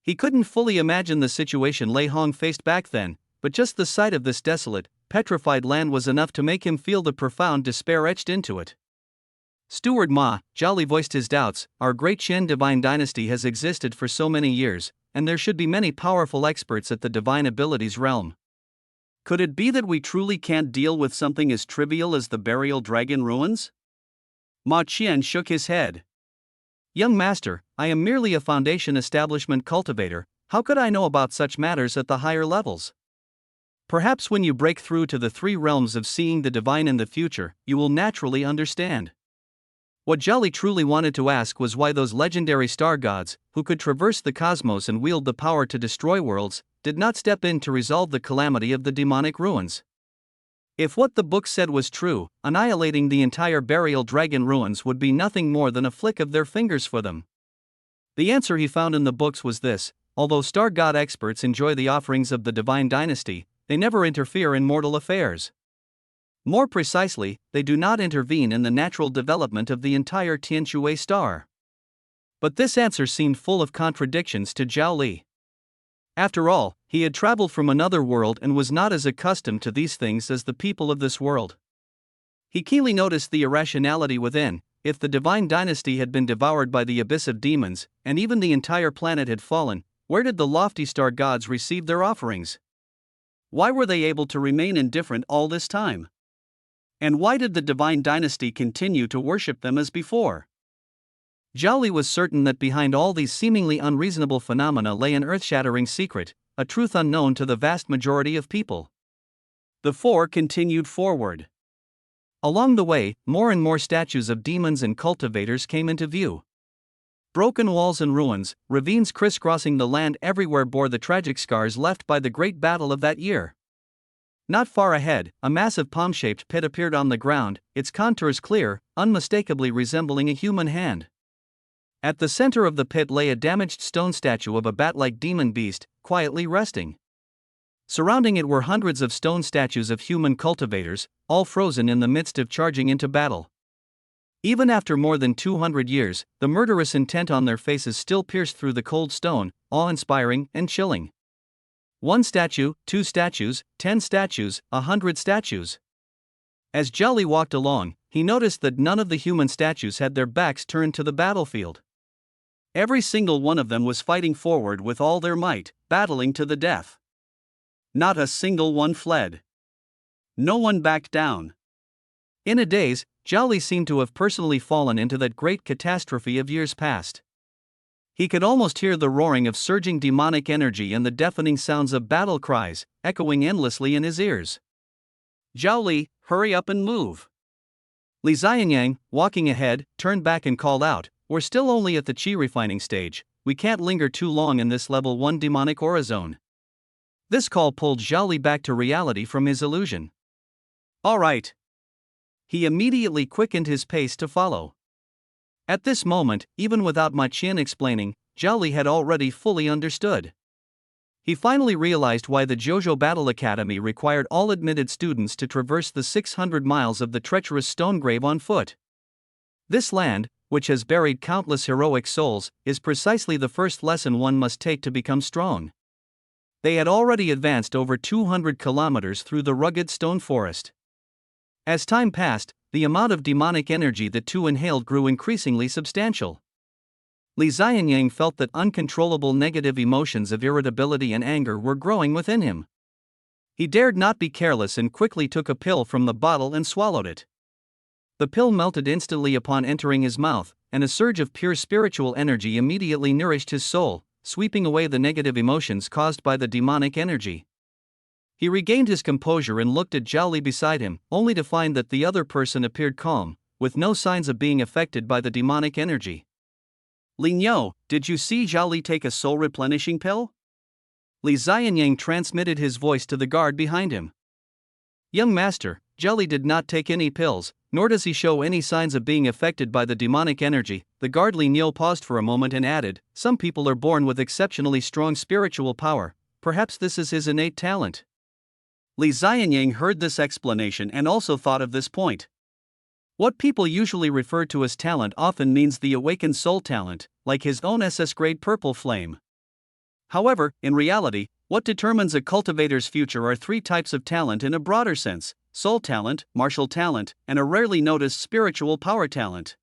He couldn't fully imagine the situation Lei Hong faced back then, but just the sight of this desolate, petrified land was enough to make him feel the profound despair etched into it. Steward Ma, Zhao Li voiced his doubts. Our great Qian divine dynasty has existed for so many years, and there should be many powerful experts at the divine abilities realm. Could it be that we truly can't deal with something as trivial as the burial dragon ruins? Ma Qian shook his head. Young master, I am merely a foundation establishment cultivator. How could I know about such matters at the higher levels? Perhaps when you break through to the 3 realms of seeing the divine in the future, you will naturally understand. What Zhao Li truly wanted to ask was why those legendary star gods, who could traverse the cosmos and wield the power to destroy worlds, did not step in to resolve the calamity of the demonic ruins. If what the book said was true, annihilating the entire burial dragon ruins would be nothing more than a flick of their fingers for them. The answer he found in the books was this: although star god experts enjoy the offerings of the divine dynasty, they never interfere in mortal affairs. More precisely, they do not intervene in the natural development of the entire Tianshui star. But this answer seemed full of contradictions to Zhao Li. After all, he had traveled from another world and was not as accustomed to these things as the people of this world. He keenly noticed the irrationality within. If the divine dynasty had been devoured by the abyss of demons, and even the entire planet had fallen, where did the lofty star gods receive their offerings? Why were they able to remain indifferent all this time? And why did the divine dynasty continue to worship them as before? Zhao Li was certain that behind all these seemingly unreasonable phenomena lay an earth-shattering secret, a truth unknown to the vast majority of people. The four continued forward. Along the way, more and more statues of demons and cultivators came into view. Broken walls and ruins, ravines crisscrossing the land everywhere bore the tragic scars left by the great battle of that year. Not far ahead, a massive palm-shaped pit appeared on the ground, its contours clear, unmistakably resembling a human hand. At the center of the pit lay a damaged stone statue of a bat-like demon beast, quietly resting. Surrounding it were hundreds of stone statues of human cultivators, all frozen in the midst of charging into battle. Even after more than 200 years, the murderous intent on their faces still pierced through the cold stone, awe-inspiring and chilling. 1 statue, 2 statues, 10 statues, 100 statues. As Zhao Li walked along, he noticed that none of the human statues had their backs turned to the battlefield. Every single one of them was fighting forward with all their might, battling to the death. Not a single one fled. No one backed down. In a daze, Zhao Li seemed to have personally fallen into that great catastrophe of years past. He could almost hear the roaring of surging demonic energy and the deafening sounds of battle cries, echoing endlessly in his ears. Zhao Li, hurry up and move. Li Xianyang, walking ahead, turned back and called out, we're still only at the chi refining stage, we can't linger too long in this level 1 demonic aura zone. This call pulled Zhao Li back to reality from his illusion. Alright. He immediately quickened his pace to follow. At this moment, even without Ma Qian explaining, Zhao Li had already fully understood. He finally realized why the Zhozhou Battle Academy required all admitted students to traverse the 600 miles of the treacherous stone grave on foot. This land, which has buried countless heroic souls, is precisely the first lesson one must take to become strong. They had already advanced over 200 kilometers through the rugged stone forest. As time passed, the amount of demonic energy the two inhaled grew increasingly substantial. Li Xianyang felt that uncontrollable negative emotions of irritability and anger were growing within him. He dared not be careless and quickly took a pill from the bottle and swallowed it. The pill melted instantly upon entering his mouth, and a surge of pure spiritual energy immediately nourished his soul, sweeping away the negative emotions caused by the demonic energy. He regained his composure and looked at Zhao Li beside him, only to find that the other person appeared calm, with no signs of being affected by the demonic energy. Li Niu, did you see Zhao Li take a soul-replenishing pill? Li Xianyang transmitted his voice to the guard behind him. Young master, Zhao Li did not take any pills, nor does he show any signs of being affected by the demonic energy. The guard Li Niu paused for a moment and added, some people are born with exceptionally strong spiritual power, perhaps this is his innate talent. Li Xianyang heard this explanation and also thought of this point. What people usually refer to as talent often means the awakened soul talent, like his own SS-grade purple flame. However, in reality, what determines a cultivator's future are 3 types of talent in a broader sense: soul talent, martial talent, and a rarely noticed spiritual power talent.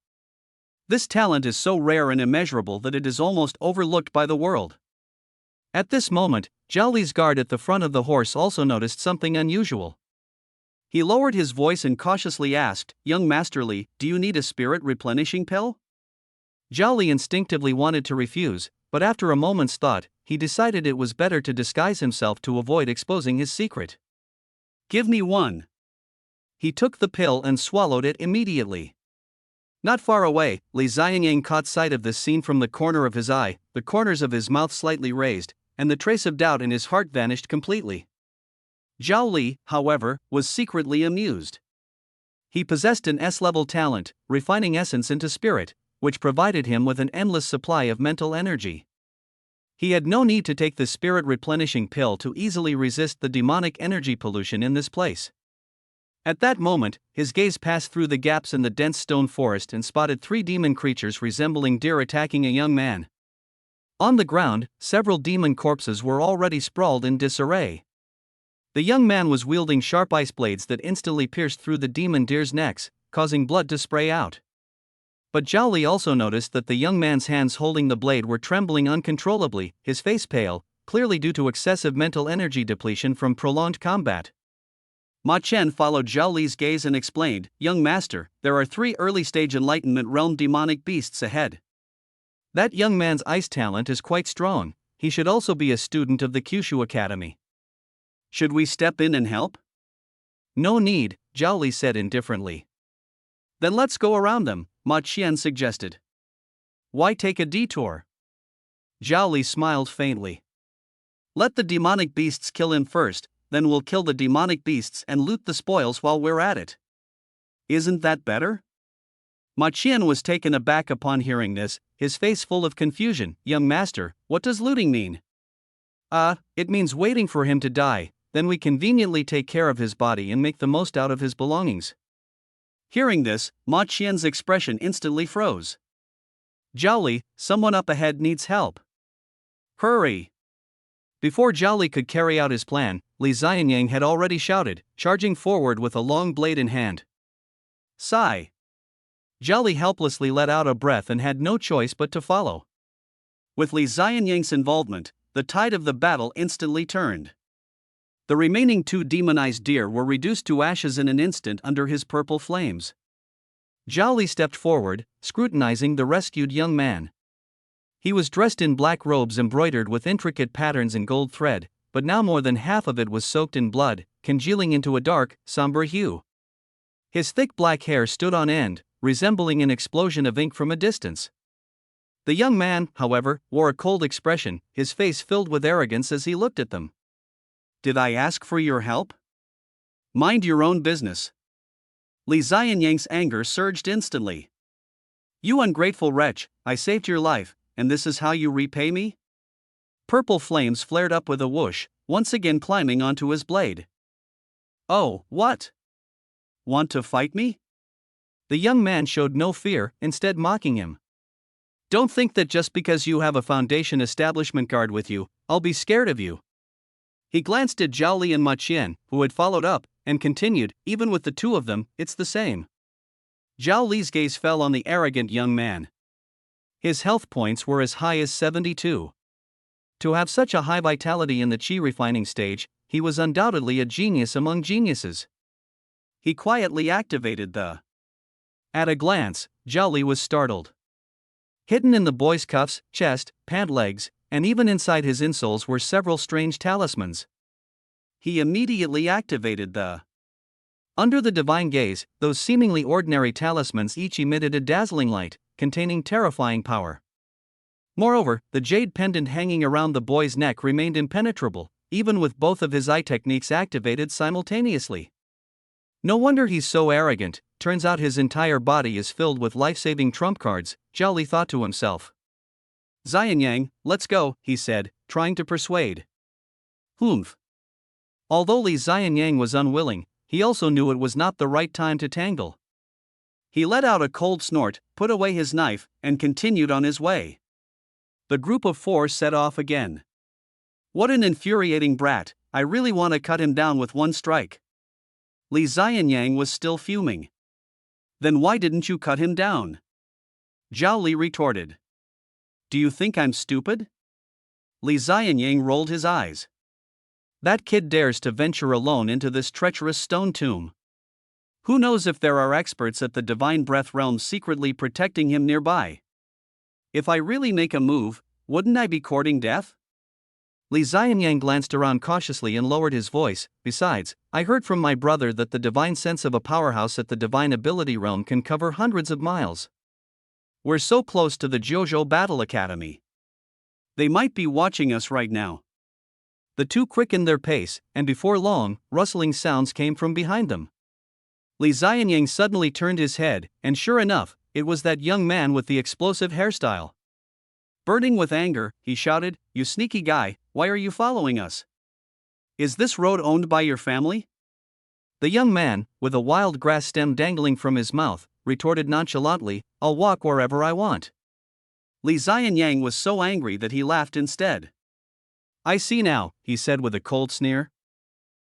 This talent is so rare and immeasurable that it is almost overlooked by the world. At this moment, Zhao Li's guard at the front of the horse also noticed something unusual. He lowered his voice and cautiously asked, young Master Li, do you need a spirit replenishing pill? Zhao Li instinctively wanted to refuse, but after a moment's thought, he decided it was better to disguise himself to avoid exposing his secret. Give me one. He took the pill and swallowed it immediately. Not far away, Li Xianyang caught sight of this scene from the corner of his eye, the corners of his mouth slightly raised, and the trace of doubt in his heart vanished completely. Zhao Li, however, was secretly amused. He possessed an S-level talent, refining essence into spirit, which provided him with an endless supply of mental energy. He had no need to take the spirit replenishing pill to easily resist the demonic energy pollution in this place. At that moment, his gaze passed through the gaps in the dense stone forest and spotted 3 demon creatures resembling deer attacking a young man. On the ground, several demon corpses were already sprawled in disarray. The young man was wielding sharp ice blades that instantly pierced through the demon deer's necks, causing blood to spray out. But Zhao Li also noticed that the young man's hands holding the blade were trembling uncontrollably, his face pale, clearly due to excessive mental energy depletion from prolonged combat. Ma Chen followed Zhao Li's gaze and explained, "Young master, there are 3 early-stage enlightenment realm demonic beasts ahead. That young man's ice talent is quite strong. He should also be a student of the Kyushu Academy." Should we step in and help? No need, Zhao Li said indifferently. Then let's go around them, Ma Chen suggested. Why take a detour? Zhao Li smiled faintly. Let the demonic beasts kill him first, then we'll kill the demonic beasts and loot the spoils while we're at it. Isn't that better? Ma Chen was taken aback upon hearing this, his face full of confusion. "Young master, what does looting mean?" It means waiting for him to die, then we conveniently take care of his body and make the most out of his belongings. Hearing this, Ma Qian's expression instantly froze. Zhao Li, someone up ahead needs help. Hurry! Before Zhao Li could carry out his plan, Li Xianyang had already shouted, charging forward with a long blade in hand. Sigh! Zhao Li helplessly let out a breath and had no choice but to follow. With Li Xianyang's involvement, the tide of the battle instantly turned. The remaining 2 demonized deer were reduced to ashes in an instant under his purple flames. Zhao Li stepped forward, scrutinizing the rescued young man. He was dressed in black robes embroidered with intricate patterns in gold thread, but now more than half of it was soaked in blood, congealing into a dark, somber hue. His thick black hair stood on end, resembling an explosion of ink from a distance. The young man, however, wore a cold expression, his face filled with arrogance as he looked at them. "Did I ask for your help? Mind your own business." Li Xianyang's anger surged instantly. "You ungrateful wretch, I saved your life, and this is how you repay me?" Purple flames flared up with a whoosh, once again climbing onto his blade. "Oh, what? Want to fight me?" The young man showed no fear, instead mocking him. "Don't think that just because you have a Foundation establishment guard with you, I'll be scared of you." He glanced at Zhao Li and Ma Qian, who had followed up, and continued, "Even with the 2 of them, it's the same." Zhao Li's gaze fell on the arrogant young man. His health points were as high as 72. To have such a high vitality in the chi refining stage, he was undoubtedly a genius among geniuses. He quietly activated the. At a glance, Zhao Li was startled. Hidden in the boy's cuffs, chest, pant legs, and even inside his insoles were several strange talismans. He immediately activated the. Under the divine gaze, those seemingly ordinary talismans each emitted a dazzling light, containing terrifying power. Moreover, the jade pendant hanging around the boy's neck remained impenetrable, even with both of his eye techniques activated simultaneously. No wonder he's so arrogant, turns out his entire body is filled with life-saving trump cards, Zhao Li thought to himself. "Xianyang, let's go," he said, trying to persuade. Humph. Although Li Xianyang was unwilling, he also knew it was not the right time to tangle. He let out a cold snort, put away his knife, and continued on his way. The group of 4 set off again. "What an infuriating brat, I really want to cut him down with one strike." Li Xianyang was still fuming. "Then why didn't you cut him down?" Zhao Li retorted. "Do you think I'm stupid?" Li Xianyang rolled his eyes. "That kid dares to venture alone into this treacherous stone tomb. Who knows if there are experts at the Divine Breath realm secretly protecting him nearby? If I really make a move, wouldn't I be courting death?" Li Xianyang glanced around cautiously and lowered his voice. "Besides, I heard from my brother that the divine sense of a powerhouse at the Divine Ability realm can cover hundreds of miles. We're so close to the Jojo Battle Academy. They might be watching us right now." The 2 quickened their pace, and before long, rustling sounds came from behind them. Li Xianyang suddenly turned his head, and sure enough, it was that young man with the explosive hairstyle. Burning with anger, he shouted, "You sneaky guy, why are you following us? Is this road owned by your family?" The young man, with a wild grass stem dangling from his mouth, retorted nonchalantly, "I'll walk wherever I want." Li Zianyang was so angry that he laughed instead. "I see now," he said with a cold sneer.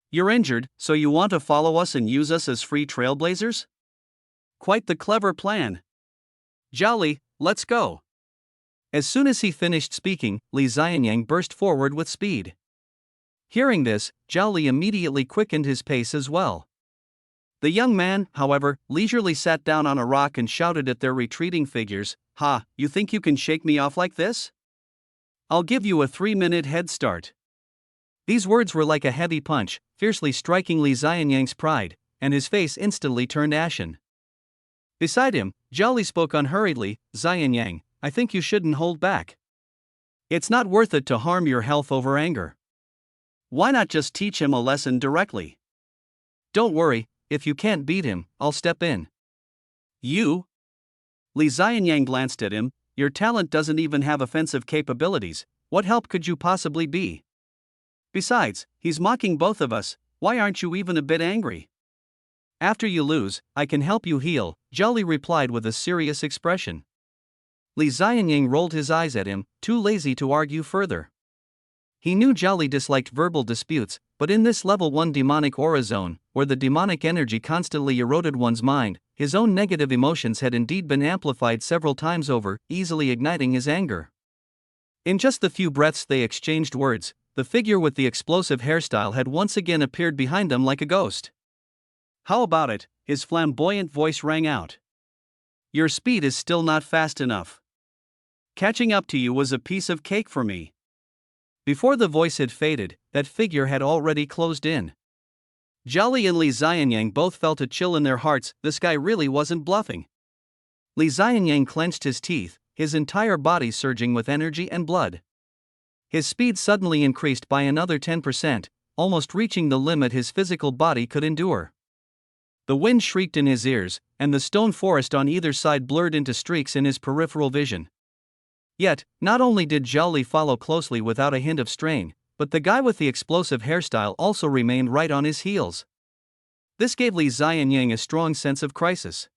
"You're injured, so you want to follow us and use us as free trailblazers? Quite the clever plan. Zhao Li, let's go." As soon as he finished speaking, Li Zianyang burst forward with speed. Hearing this, Zhao Li immediately quickened his pace as well. The young man, however, leisurely sat down on a rock and shouted at their retreating figures, "Ha, you think you can shake me off like this? I'll give you a 3-minute head start." These words were like a heavy punch, fiercely striking Li Zianyang's pride, and his face instantly turned ashen. Beside him, Zhao Li spoke unhurriedly, "Zianyang, I think you shouldn't hold back. It's not worth it to harm your health over anger. Why not just teach him a lesson directly? Don't worry, if you can't beat him, I'll step in." "You?" Li Zianyang glanced at him. "Your talent doesn't even have offensive capabilities, what help could you possibly be? Besides, he's mocking both of us, why aren't you even a bit angry?" "After you lose, I can help you heal," Zhao Li replied with a serious expression. Li Zianyang rolled his eyes at him, too lazy to argue further. He knew Zhao Li disliked verbal disputes, but in this level 1 demonic aura zone, where the demonic energy constantly eroded one's mind, his own negative emotions had indeed been amplified several times over, easily igniting his anger. In just the few breaths they exchanged words, the figure with the explosive hairstyle had once again appeared behind them like a ghost. "How about it?" his flamboyant voice rang out. "Your speed is still not fast enough. Catching up to you was a piece of cake for me." Before the voice had faded, that figure had already closed in. Zhao Li and Li Zianyang both felt a chill in their hearts. This guy really wasn't bluffing. Li Zianyang clenched his teeth, his entire body surging with energy and blood. His speed suddenly increased by another 10%, almost reaching the limit his physical body could endure. The wind shrieked in his ears, and the stone forest on either side blurred into streaks in his peripheral vision. Yet, not only did Zhao Li follow closely without a hint of straying, but the guy with the explosive hairstyle also remained right on his heels. This gave Li Zianyang a strong sense of crisis.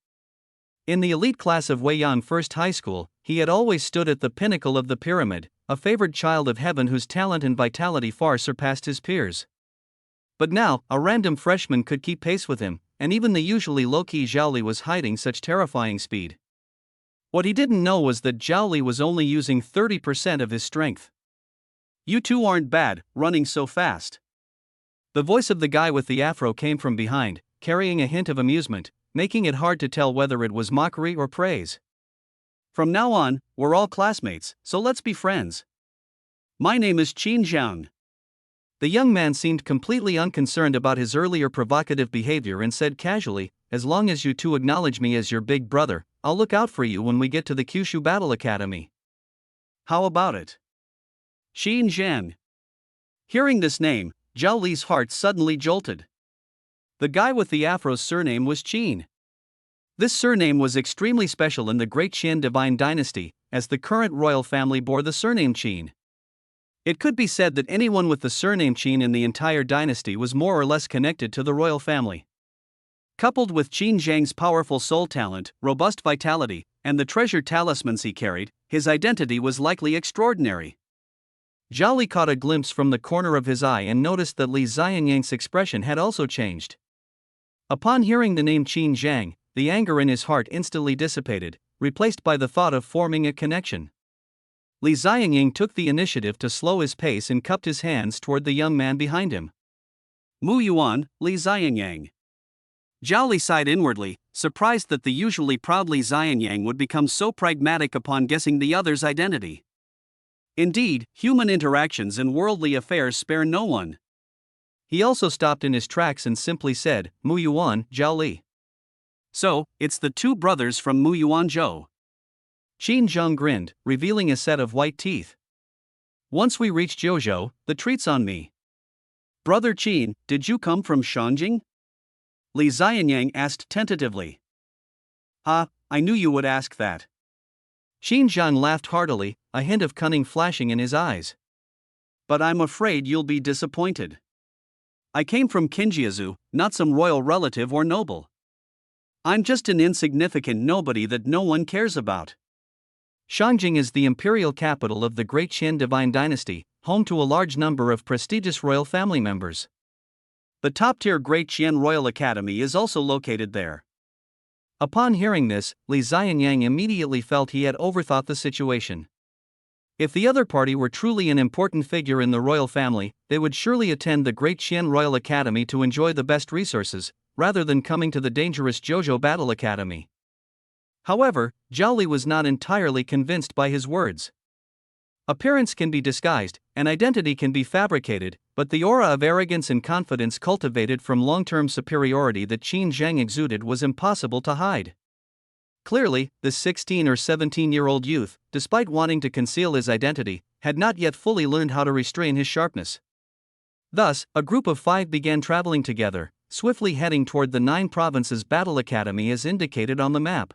In the elite class of Weiyang First High School, he had always stood at the pinnacle of the pyramid, a favored child of heaven whose talent and vitality far surpassed his peers. But now, a random freshman could keep pace with him, and even the usually low-key Zhao Li was hiding such terrifying speed. What he didn't know was that Zhao Li was only using 30% of his strength. "You two aren't bad, running so fast." The voice of the guy with the afro came from behind, carrying a hint of amusement, making it hard to tell whether it was mockery or praise. "From now on, we're all classmates, so let's be friends. My name is Qin Zhang." The young man seemed completely unconcerned about his earlier provocative behavior and said casually, "As long as you two acknowledge me as your big brother, I'll look out for you when we get to the Kyushu Battle Academy." "How about it?" Qin Zhang. Hearing this name, Zhao Li's heart suddenly jolted. The guy with the afro's surname was Qin. This surname was extremely special in the Great Qian Divine Dynasty, as the current royal family bore the surname Qin. It could be said that anyone with the surname Qin in the entire dynasty was more or less connected to the royal family. Coupled with Qin Zhang's powerful soul talent, robust vitality, and the treasured talismans he carried, his identity was likely extraordinary. Zhao Li caught a glimpse from the corner of his eye and noticed that Li Zianyang's expression had also changed. Upon hearing the name Qin Zhang, the anger in his heart instantly dissipated, replaced by the thought of forming a connection. Li Zianyang took the initiative to slow his pace and cupped his hands toward the young man behind him. "Mu Yuan, Li Zianyang." Zhao Li sighed inwardly, surprised that the usually proud Li Zianyang would become so pragmatic upon guessing the other's identity. Indeed, human interactions and worldly affairs spare no one. He also stopped in his tracks and simply said, "Mu Yuan, Zhao Li." "So, it's the two brothers from Mu Yuan Zhou." Qin Zhang grinned, revealing a set of white teeth. "Once we reach Jiuzhou, the treat's on me." "Brother Qin, did you come from Shanjing?" Li Zianyang asked tentatively. "Ah, I knew you would ask that." Qin Zhang laughed heartily, a hint of cunning flashing in his eyes. "But I'm afraid you'll be disappointed. I came from Kinjiazu, not some royal relative or noble. I'm just an insignificant nobody that no one cares about. Shangjing is the imperial capital of the Great Qian Divine Dynasty, home to a large number of prestigious royal family members. The top-tier Great Qian Royal Academy is also located there. Upon hearing this, Li Xianyang immediately felt he had overthought the situation. If the other party were truly an important figure in the royal family, they would surely attend the Great Qian Royal Academy to enjoy the best resources, rather than coming to the dangerous Jojo Battle Academy. However, Zhao Li was not entirely convinced by his words. Appearance can be disguised, and identity can be fabricated, but the aura of arrogance and confidence cultivated from long-term superiority that Qin Zhang exuded was impossible to hide. Clearly, this 16 or 17-year-old youth, despite wanting to conceal his identity, had not yet fully learned how to restrain his sharpness. Thus, a group of 5 began traveling together, swiftly heading toward the 9 provinces Battle Academy as indicated on the map.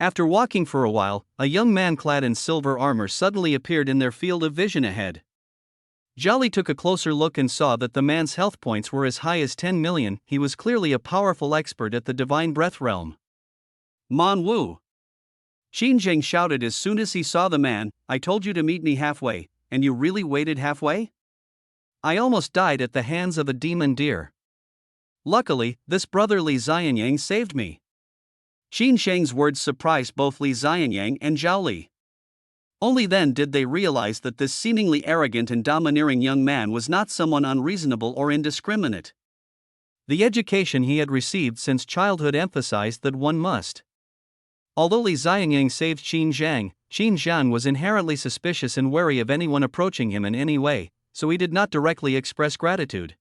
After walking for a while, a young man clad in silver armor suddenly appeared in their field of vision ahead. Zhao Li took a closer look and saw that the man's health points were as high as 10 million. He was clearly a powerful expert at the Divine Breath realm. Man Wu! Qin Zhang shouted as soon as he saw the man, I told you to meet me halfway, and you really waited halfway? I almost died at the hands of a demon deer. Luckily, this brother Li Xianyang saved me. Qin Zhang's words surprised both Li Xianyang and Zhao Li. Only then did they realize that this seemingly arrogant and domineering young man was not someone unreasonable or indiscriminate. The education he had received since childhood emphasized that one must. Although Li Xianyang saved Qin Zhang was inherently suspicious and wary of anyone approaching him in any way, so he did not directly express gratitude.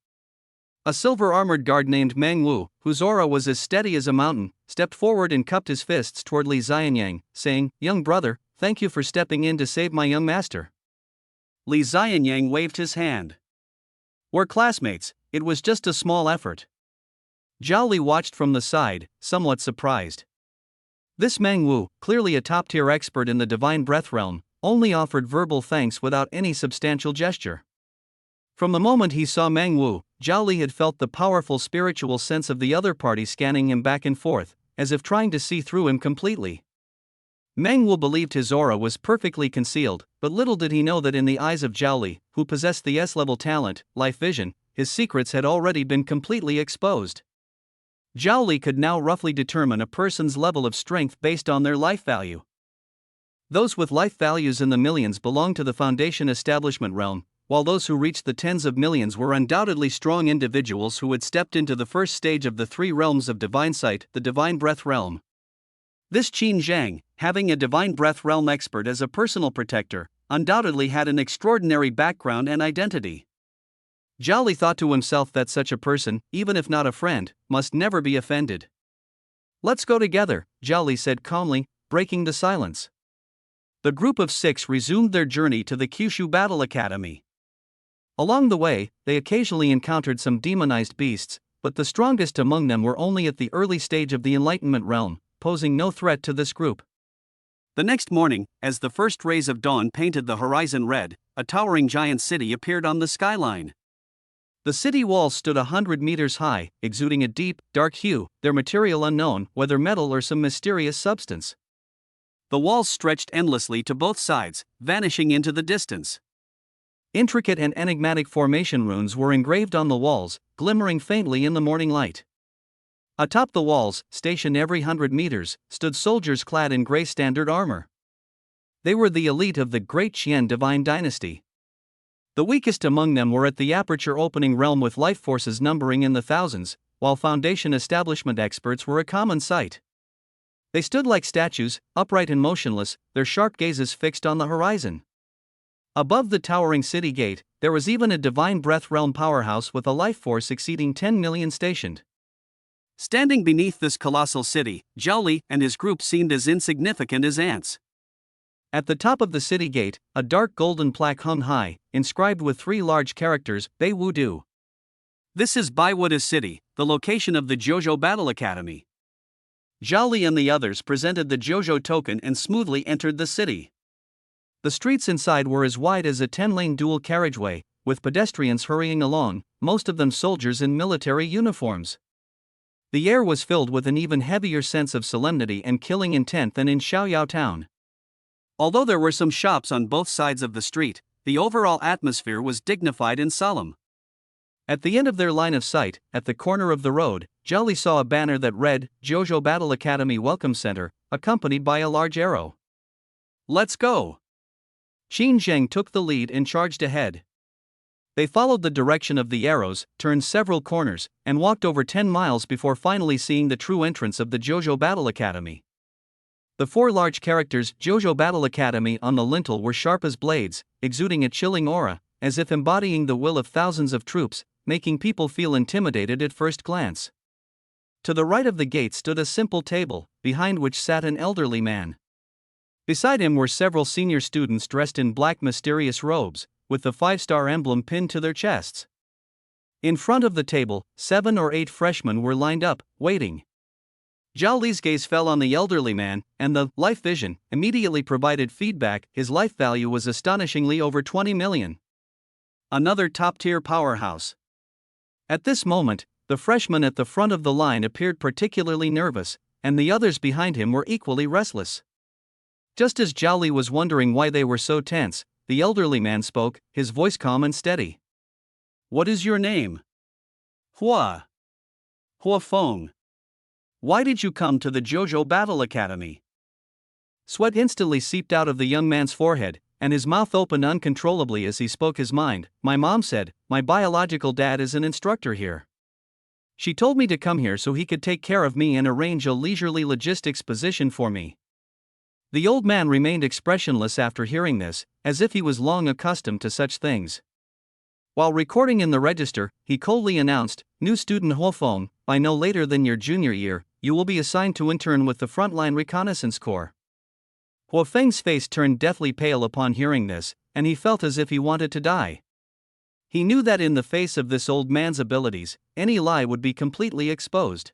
A silver-armored guard named Meng Wu, whose aura was as steady as a mountain, stepped forward and cupped his fists toward Li Xianyang, saying, Young brother, thank you for stepping in to save my young master. Li Xianyang waved his hand. We're classmates, it was just a small effort. Zhao Li watched from the side, somewhat surprised. This Meng Wu, clearly a top-tier expert in the Divine Breath realm, only offered verbal thanks without any substantial gesture. From the moment he saw Meng Wu, Zhao Li had felt the powerful spiritual sense of the other party scanning him back and forth, as if trying to see through him completely. Meng Wu believed his aura was perfectly concealed, but little did he know that in the eyes of Zhao Li, who possessed the S-level talent, life vision, his secrets had already been completely exposed. Zhao Li could now roughly determine a person's level of strength based on their life value. Those with life values in the millions belonged to the Foundation Establishment realm, while those who reached the tens of millions were undoubtedly strong individuals who had stepped into the first stage of the 3 realms of Divine Sight, the Divine Breath realm. This Qin Zhang, having a Divine Breath realm expert as a personal protector, undoubtedly had an extraordinary background and identity. Zhao Li thought to himself that such a person, even if not a friend, must never be offended. Let's go together, Zhao Li said calmly, breaking the silence. The group of 6 resumed their journey to the Kyushu Battle Academy. Along the way, they occasionally encountered some demonized beasts, but the strongest among them were only at the early stage of the Enlightenment realm, posing no threat to this group. The next morning, as the first rays of dawn painted the horizon red, a towering giant city appeared on the skyline. The city walls stood 100 meters high, exuding a deep, dark hue, their material unknown, whether metal or some mysterious substance. The walls stretched endlessly to both sides, vanishing into the distance. Intricate and enigmatic formation runes were engraved on the walls, glimmering faintly in the morning light. Atop the walls, stationed every 100 meters, stood soldiers clad in gray standard armor. They were the elite of the Great Qian Divine Dynasty. The weakest among them were at the aperture opening realm with life forces numbering in the thousands, while Foundation Establishment experts were a common sight. They stood like statues, upright and motionless, their sharp gazes fixed on the horizon. Above the towering city gate, there was even a Divine Breath realm powerhouse with a life force exceeding 10 million stationed. Standing beneath this colossal city, Zhao Li and his group seemed as insignificant as ants. At the top of the city gate, a dark golden plaque hung high, inscribed with 3 large characters, Bei Wu Du. This is Baiwuda City, the location of the Jojo Battle Academy. Zhao Li and the others presented the Jojo token and smoothly entered the city. The streets inside were as wide as a 10-lane dual carriageway, with pedestrians hurrying along, most of them soldiers in military uniforms. The air was filled with an even heavier sense of solemnity and killing intent than in Xiaoyao town. Although there were some shops on both sides of the street, the overall atmosphere was dignified and solemn. At the end of their line of sight, at the corner of the road, Zhao Li saw a banner that read, Jojo Battle Academy Welcome Center, accompanied by a large arrow. Let's go! Qin Zheng took the lead and charged ahead. They followed the direction of the arrows, turned several corners, and walked over 10 miles before finally seeing the true entrance of the Jojo Battle Academy. The 4 large characters Jojo Battle Academy on the lintel were sharp as blades, exuding a chilling aura, as if embodying the will of thousands of troops, making people feel intimidated at first glance. To the right of the gate stood a simple table, behind which sat an elderly man. Beside him were several senior students dressed in black mysterious robes, with the 5-star emblem pinned to their chests. In front of the table, 7 or 8 freshmen were lined up, waiting. Zhao Li's gaze fell on the elderly man, and the life vision immediately provided feedback. His life value was astonishingly over 20 million. Another top-tier powerhouse. At this moment, the freshman at the front of the line appeared particularly nervous, and the others behind him were equally restless. Just as Zhao Li was wondering why they were so tense, the elderly man spoke, his voice calm and steady. What is your name? Hua Feng. Why did you come to the Jojo Battle Academy? Sweat instantly seeped out of the young man's forehead, and his mouth opened uncontrollably as he spoke his mind. My mom said, my biological dad is an instructor here. She told me to come here so he could take care of me and arrange a leisurely logistics position for me. The old man remained expressionless after hearing this, as if he was long accustomed to such things. While recording in the register, he coldly announced, new student Hua Feng, by no later than your junior year, you will be assigned to intern with the Frontline Reconnaissance Corps. Hua Feng's face turned deathly pale upon hearing this, and he felt as if he wanted to die. He knew that in the face of this old man's abilities, any lie would be completely exposed.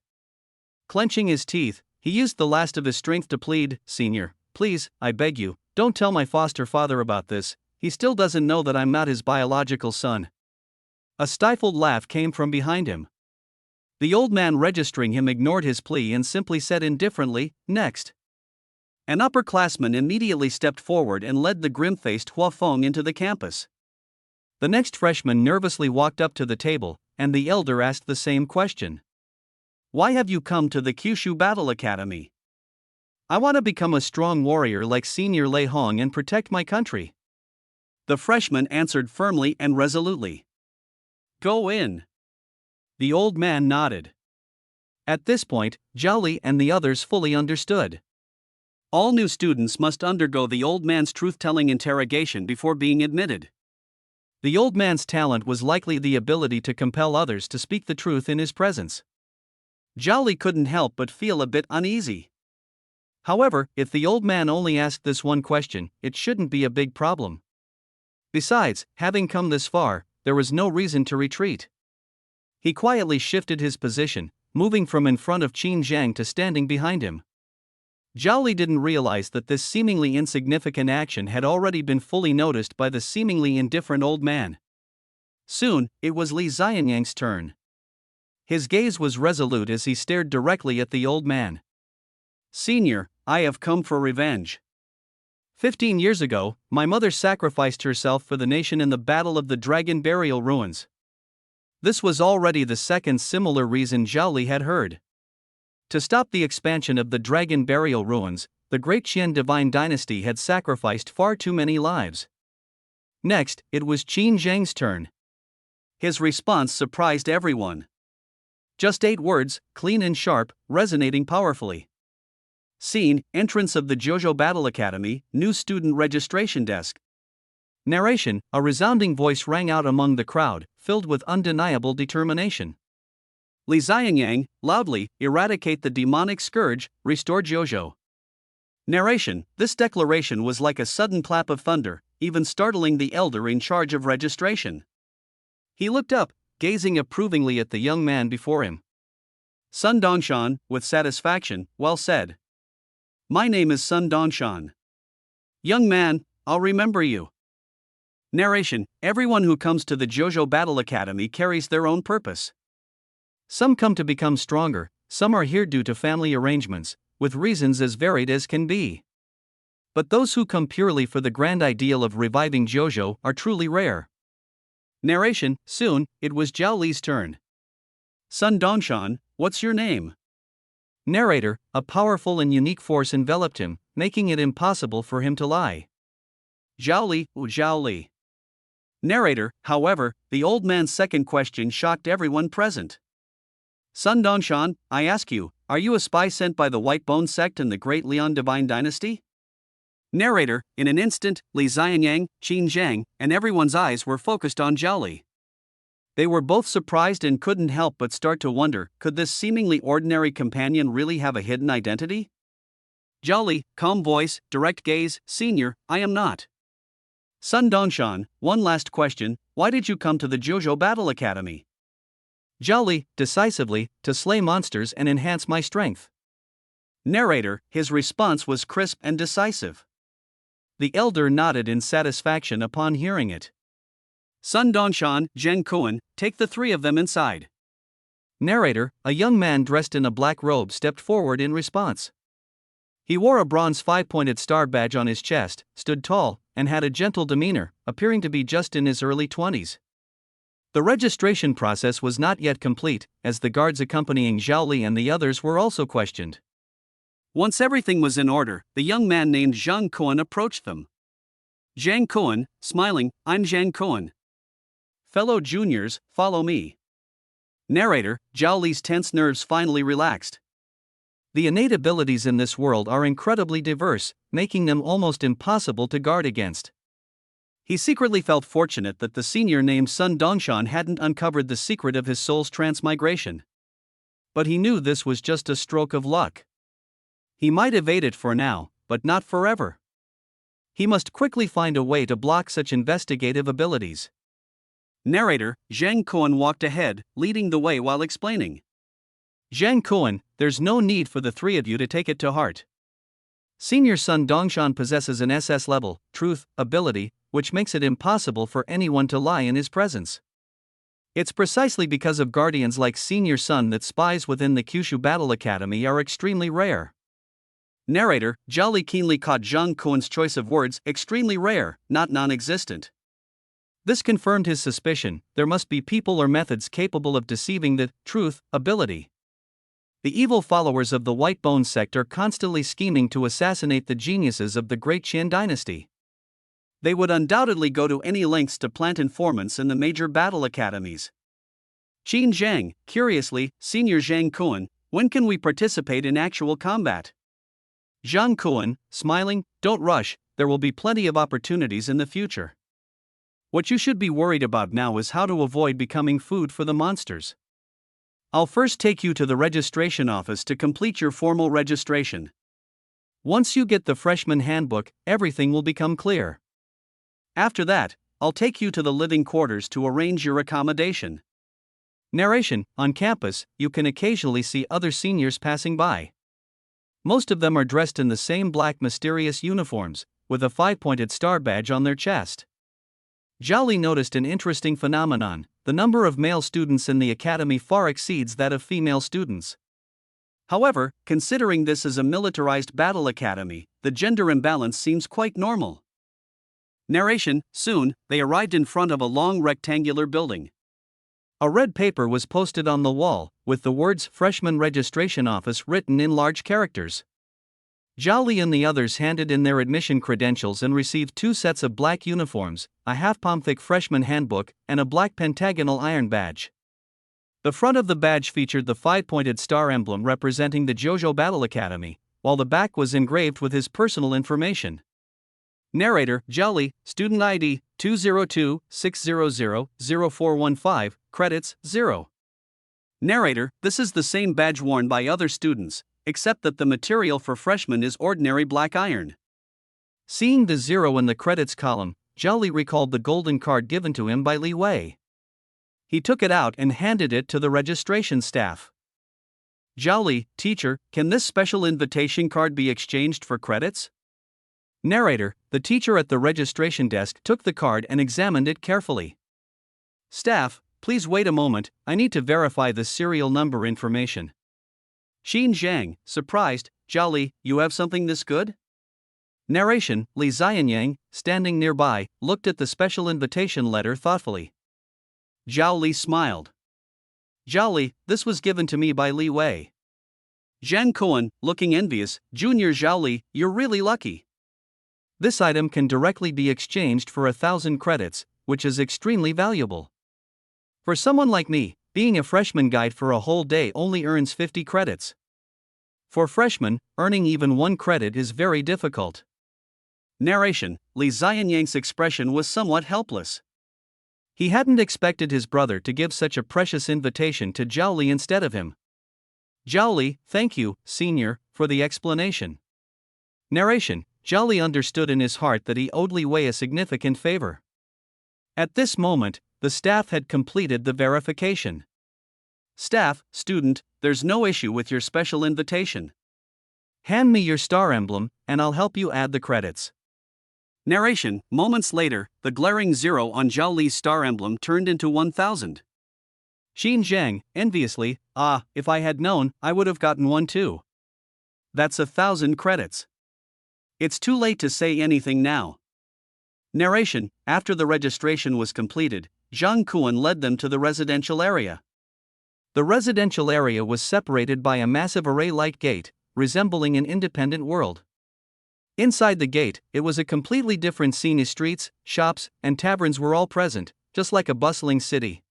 Clenching his teeth, he used the last of his strength to plead, Senior, please, I beg you, don't tell my foster father about this, he still doesn't know that I'm not his biological son. A stifled laugh came from behind him. The old man registering him ignored his plea and simply said indifferently, next. An upperclassman immediately stepped forward and led the grim-faced Hua Feng into the campus. The next freshman nervously walked up to the table, and the elder asked the same question. Why have you come to the Kyushu Battle Academy? I want to become a strong warrior like Senior Lei Hong and protect my country. The freshman answered firmly and resolutely. Go in. The old man nodded. At this point, Zhao Li and the others fully understood. All new students must undergo the old man's truth-telling interrogation before being admitted. The old man's talent was likely the ability to compel others to speak the truth in his presence. Zhao Li couldn't help but feel a bit uneasy. However, if the old man only asked this one question, it shouldn't be a big problem. Besides, having come this far, there was no reason to retreat. He quietly shifted his position, moving from in front of Qin Zhang to standing behind him. Zhao Li didn't realize that this seemingly insignificant action had already been fully noticed by the seemingly indifferent old man. Soon, it was Li Xianyang's turn. His gaze was resolute as he stared directly at the old man. Senior, I have come for revenge. 15 years ago, my mother sacrificed herself for the nation in the Battle of the Dragon Burial Ruins. This was already the second similar reason Zhao Li had heard. To stop the expansion of the Dragon Burial Ruins, the Great Qian Divine Dynasty had sacrificed far too many lives. Next, it was Qin Zhang's turn. His response surprised everyone. Just 8 words, clean and sharp, resonating powerfully. Scene, entrance of the Jojo Battle Academy, new student registration desk. Narration, a resounding voice rang out among the crowd, filled with undeniable determination. Li Xianyang, loudly, eradicate the demonic scourge, restore Jojo. Narration, this declaration was like a sudden clap of thunder, even startling the elder in charge of registration. He looked up, gazing approvingly at the young man before him. Sun Dongshan, with satisfaction, well said. My name is Sun Dongshan. Young man, I'll remember you. Narration: everyone who comes to the JoJo Battle Academy carries their own purpose. Some come to become stronger, some are here due to family arrangements, with reasons as varied as can be. But those who come purely for the grand ideal of reviving JoJo are truly rare. Narration: soon, it was Zhao Li's turn. Sun Dongshan, what's your name? Narrator: a powerful and unique force enveloped him, making it impossible for him to lie. Zhao Li, Zhao Li. Narrator: however, the old man's second question shocked everyone present. Sun Dongshan, I ask you, are you a spy sent by the White Bone sect in the Great Lian Divine Dynasty? Narrator: in an instant, Li Xianyang, Qin Zhang, and everyone's eyes were focused on Zhao Li. They were both surprised and couldn't help but start to wonder, could this seemingly ordinary companion really have a hidden identity? Zhao Li, calm voice, direct gaze, senior, I am not. Sun Dongshan, one last question, why did you come to the JoJo Battle Academy? Zhao Li, decisively, to slay monsters and enhance my strength. Narrator: his response was crisp and decisive. The elder nodded in satisfaction upon hearing it. Sun Dongshan, Zheng Kuan, take the three of them inside. Narrator: a young man dressed in a black robe stepped forward in response. He wore a bronze 5-pointed star badge on his chest, stood tall, and had a gentle demeanor, appearing to be just in his early 20s. The registration process was not yet complete, as the guards accompanying Zhao Li and the others were also questioned. Once everything was in order, the young man named Zhang Kuan approached them. Zhang Kuan, smiling, I'm Zhang Kuan. Fellow juniors, follow me. Narrator: Zhao Li's tense nerves finally relaxed. The innate abilities in this world are incredibly diverse, making them almost impossible to guard against. He secretly felt fortunate that the senior named Sun Dongshan hadn't uncovered the secret of his soul's transmigration. But he knew this was just a stroke of luck. He might evade it for now, but not forever. He must quickly find a way to block such investigative abilities. Narrator: Zhang Kuan walked ahead, leading the way while explaining. Zhang Kuan, there's no need for the three of you to take it to heart. Senior Sun Dongshan possesses an SS level, truth, ability, which makes it impossible for anyone to lie in his presence. It's precisely because of guardians like Senior Sun that spies within the Kyushu Battle Academy are extremely rare. Narrator: Zhao Li keenly caught Zhang Kuan's choice of words, extremely rare, not non-existent. This confirmed his suspicion, there must be people or methods capable of deceiving the truth ability. The evil followers of the White Bone sect are constantly scheming to assassinate the geniuses of the Great Qin dynasty. They would undoubtedly go to any lengths to plant informants in the major battle academies. Qin Zhang, curiously, Senior Zhang Kuan, when can we participate in actual combat? Zhang Kuan, smiling, don't rush, there will be plenty of opportunities in the future. What you should be worried about now is how to avoid becoming food for the monsters. I'll first take you to the registration office to complete your formal registration. Once you get the freshman handbook, everything will become clear. After that, I'll take you to the living quarters to arrange your accommodation. Narration: on campus, you can occasionally see other seniors passing by. Most of them are dressed in the same black mysterious uniforms, with a 5-pointed star badge on their chest. Zhao Li noticed an interesting phenomenon: the number of male students in the academy far exceeds that of female students. However, considering this is a militarized battle academy, the gender imbalance seems quite normal. Narration: soon, they arrived in front of a long rectangular building. A red paper was posted on the wall, with the words Freshman Registration Office written in large characters. Zhao Li and the others handed in their admission credentials and received 2 sets of black uniforms, a half-palm-thick freshman handbook, and a black pentagonal iron badge. The front of the badge featured the 5-pointed star emblem representing the JoJo Battle Academy, while the back was engraved with his personal information. Narrator: Zhao Li, student ID 202-600-0415, credits 0. Narrator: this is the same badge worn by other students, except that the material for freshmen is ordinary black iron. Seeing the 0 in the credits column, Zhao Li recalled the golden card given to him by Li Wei. He took it out and handed it to the registration staff. Zhao Li, teacher, can this special invitation card be exchanged for credits? Narrator: The teacher at the registration desk took the card and examined it carefully. "Staff, please wait a moment, I need to verify the serial number information." Xin Zhang, surprised, "Zhao Li, you have something this good?" Narration: Li Xianyang, standing nearby, looked at the special invitation letter thoughtfully. Zhao Li smiled. "Zhao Li, this was given to me by Li Wei." Zhang Kuan, looking envious, "Junior Zhao Li, you're really lucky. This item can directly be exchanged for 1,000 credits, which is extremely valuable. For someone like me, being a freshman guide for a whole day only earns 50 credits. For freshmen, earning even 1 credit is very difficult." Narration: Li Xianyang's expression was somewhat helpless. He hadn't expected his brother to give such a precious invitation to Zhao Li instead of him. "Zhao Li, thank you, senior, for the explanation." Narration: Zhao Li understood in his heart that he owed Li Wei a significant favor. At this moment, the staff had completed the verification. "Staff, student, there's no issue with your special invitation. Hand me your star emblem, and I'll help you add the credits." Narration: Moments later, the glaring 0 on Zhao Li's star emblem turned into 1,000. Xin Zhang, enviously, if I had known, I would have gotten one too. That's 1,000 credits. It's too late to say anything now. Narration: After the registration was completed, Zhang Kuan led them to the residential area. The residential area was separated by a massive array-like gate, resembling an independent world. Inside the gate, it was a completely different scene. Streets, shops, and taverns were all present, just like a bustling city.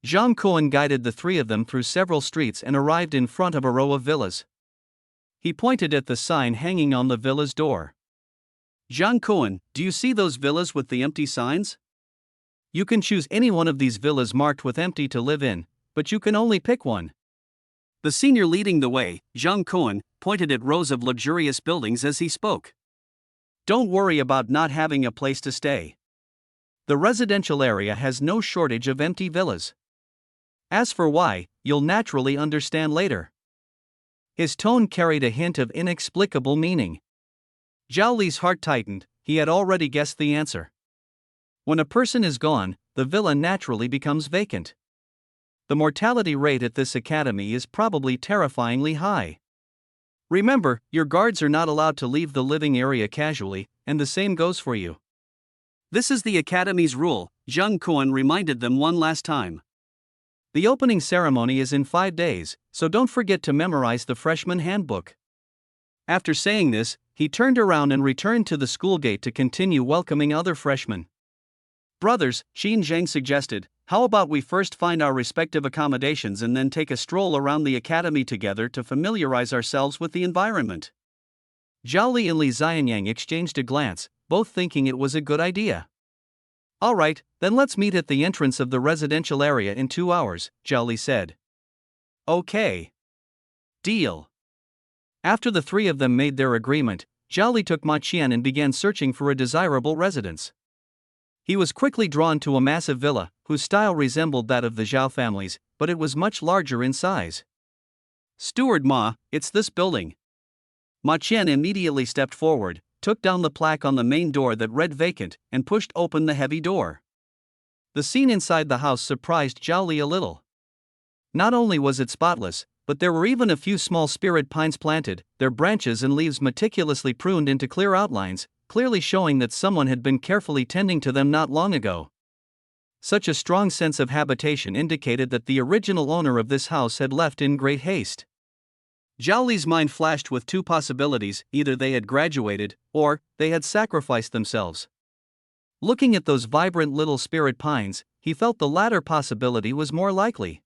Zhang Kuan guided the three of them through several streets and arrived in front of a row of villas. He pointed at the sign hanging on the villa's door. "Zhang Kuan, do you see those villas with the empty signs? You can choose any one of these villas marked with empty to live in, but you can only pick one." The senior leading the way, Zhang Kuan, pointed at rows of luxurious buildings as he spoke. "Don't worry about not having a place to stay. The residential area has no shortage of empty villas. As for why, you'll naturally understand later." His tone carried a hint of inexplicable meaning. Zhao Li's heart tightened, he had already guessed the answer. When a person is gone, the villa naturally becomes vacant. The mortality rate at this academy is probably terrifyingly high. Remember, your guards are not allowed to leave the living area casually, and the same goes for you. This is the academy's rule, Zhang Kuan reminded them one last time. The opening ceremony is in 5 days, so don't forget to memorize the freshman handbook. After saying this, he turned around and returned to the school gate to continue welcoming other freshmen. "Brothers," Xin Zhang suggested, "how about we first find our respective accommodations and then take a stroll around the academy together to familiarize ourselves with the environment?" Zhao Li and Li Xianyang exchanged a glance, both thinking it was a good idea. "All right, then let's meet at the entrance of the residential area in 2 hours, Zhao Li said. "Okay. Deal." After the three of them made their agreement, Zhao Li took Ma Qian and began searching for a desirable residence. He was quickly drawn to a massive villa, whose style resembled that of the Zhao families, but it was much larger in size. "Steward Ma, it's this building." Ma Qian immediately stepped forward, took down the plaque on the main door that read vacant, and pushed open the heavy door. The scene inside the house surprised Zhao Li a little. Not only was it spotless, but there were even a few small spirit pines planted, their branches and leaves meticulously pruned into clear outlines, clearly showing that someone had been carefully tending to them not long ago. Such a strong sense of habitation indicated that the original owner of this house had left in great haste. Zhao Li's mind flashed with 2 possibilities: either they had graduated, or they had sacrificed themselves. Looking at those vibrant little spirit pines, he felt the latter possibility was more likely.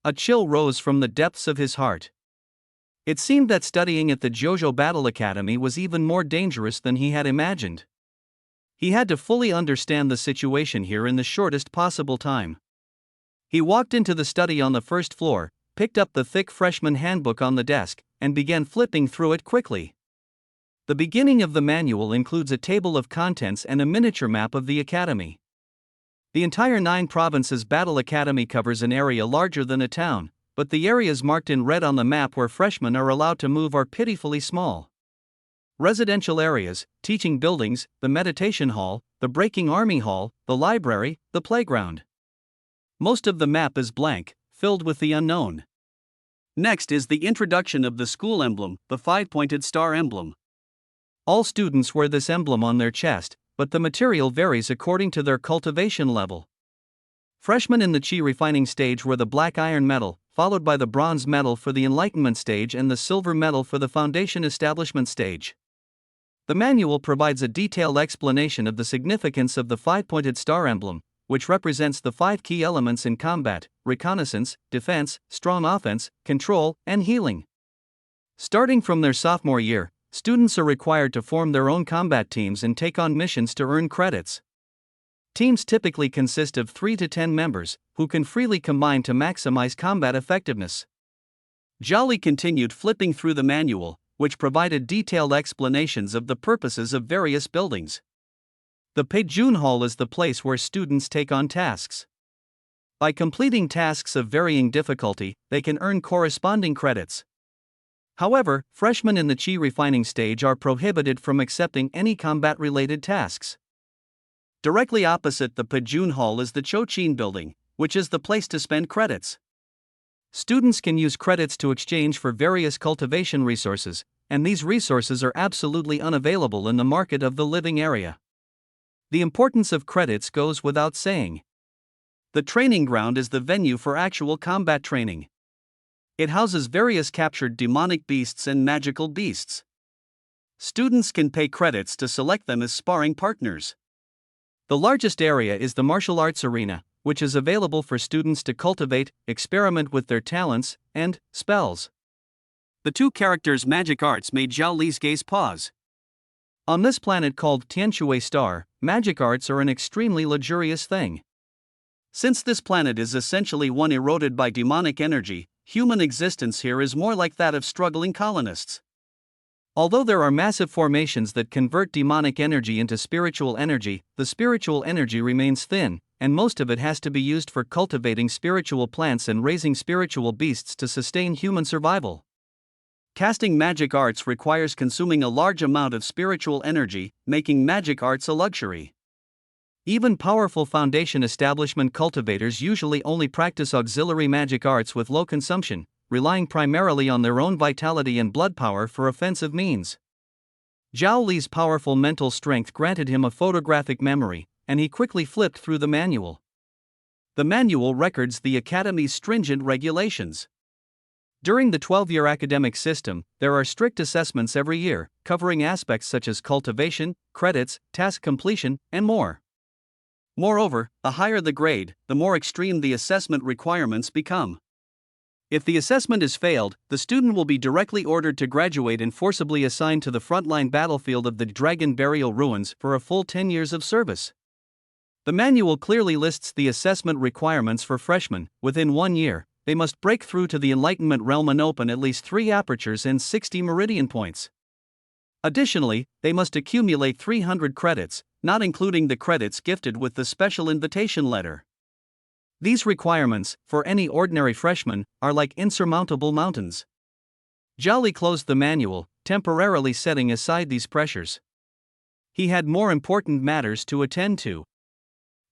A chill rose from the depths of his heart. It seemed that studying at the Jojo Battle Academy was even more dangerous than he had imagined. He had to fully understand the situation here in the shortest possible time. He walked into the study on the first floor, picked up the thick freshman handbook on the desk, and began flipping through it quickly. The beginning of the manual includes a table of contents and a miniature map of the academy. The entire 9 provinces Battle Academy covers an area larger than a town, but the areas marked in red on the map where freshmen are allowed to move are pitifully small. residential areas, teaching buildings, the meditation hall, the breaking army hall, the library, the playground. Most of the map is blank, filled with the unknown. Next is the introduction of the school emblem, the 5-pointed star emblem. All students wear this emblem on their chest, but the material varies according to their cultivation level. Freshmen in the Qi refining stage wear the black iron medal, followed by the bronze medal for the enlightenment stage and the silver medal for the foundation establishment stage. The manual provides a detailed explanation of the significance of the 5-pointed star emblem, which represents the 5 key elements in combat: reconnaissance, defense, strong offense, control, and healing. Starting from their sophomore year, students are required to form their own combat teams and take on missions to earn credits. Teams typically consist of 3 to 10 members, who can freely combine to maximize combat effectiveness. Zhao Li continued flipping through the manual, which provided detailed explanations of the purposes of various buildings. The Peijun Hall is the place where students take on tasks. By completing tasks of varying difficulty, they can earn corresponding credits. However, freshmen in the Qi refining stage are prohibited from accepting any combat-related tasks. Directly opposite the Peijun Hall is the Chouqin building, which is the place to spend credits. Students can use credits to exchange for various cultivation resources, and these resources are absolutely unavailable in the market of the living area. The importance of credits goes without saying. The training ground is the venue for actual combat training. It houses various captured demonic beasts and magical beasts. Students can pay credits to select them as sparring partners. The largest area is the martial arts arena, which is available for students to cultivate, experiment with their talents, and spells. The two characters' magic arts made Zhao Li's gaze pause. On this planet called Tianshui Star, magic arts are an extremely luxurious thing. Since this planet is essentially one eroded by demonic energy, human existence here is more like that of struggling colonists. Although there are massive formations that convert demonic energy into spiritual energy, the spiritual energy remains thin, and most of it has to be used for cultivating spiritual plants and raising spiritual beasts to sustain human survival. Casting magic arts requires consuming a large amount of spiritual energy, making magic arts a luxury. Even powerful foundation establishment cultivators usually only practice auxiliary magic arts with low consumption, relying primarily on their own vitality and blood power for offensive means. Zhao Li's powerful mental strength granted him a photographic memory, and he quickly flipped through the manual. The manual records the Academy's stringent regulations. During the 12-year academic system, there are strict assessments every year, covering aspects such as cultivation, credits, task completion, and more. Moreover, the higher the grade, the more extreme the assessment requirements become. If the assessment is failed, the student will be directly ordered to graduate and forcibly assigned to the frontline battlefield of the Dragon Burial Ruins for a full 10 years of service. The manual clearly lists the assessment requirements for freshmen. Within 1 year, they must break through to the Enlightenment realm and open at least 3 apertures and 60 meridian points. Additionally, they must accumulate 300 credits, not including the credits gifted with the special invitation letter. These requirements, for any ordinary freshman, are like insurmountable mountains. Zhao Li closed the manual, temporarily setting aside these pressures. He had more important matters to attend to.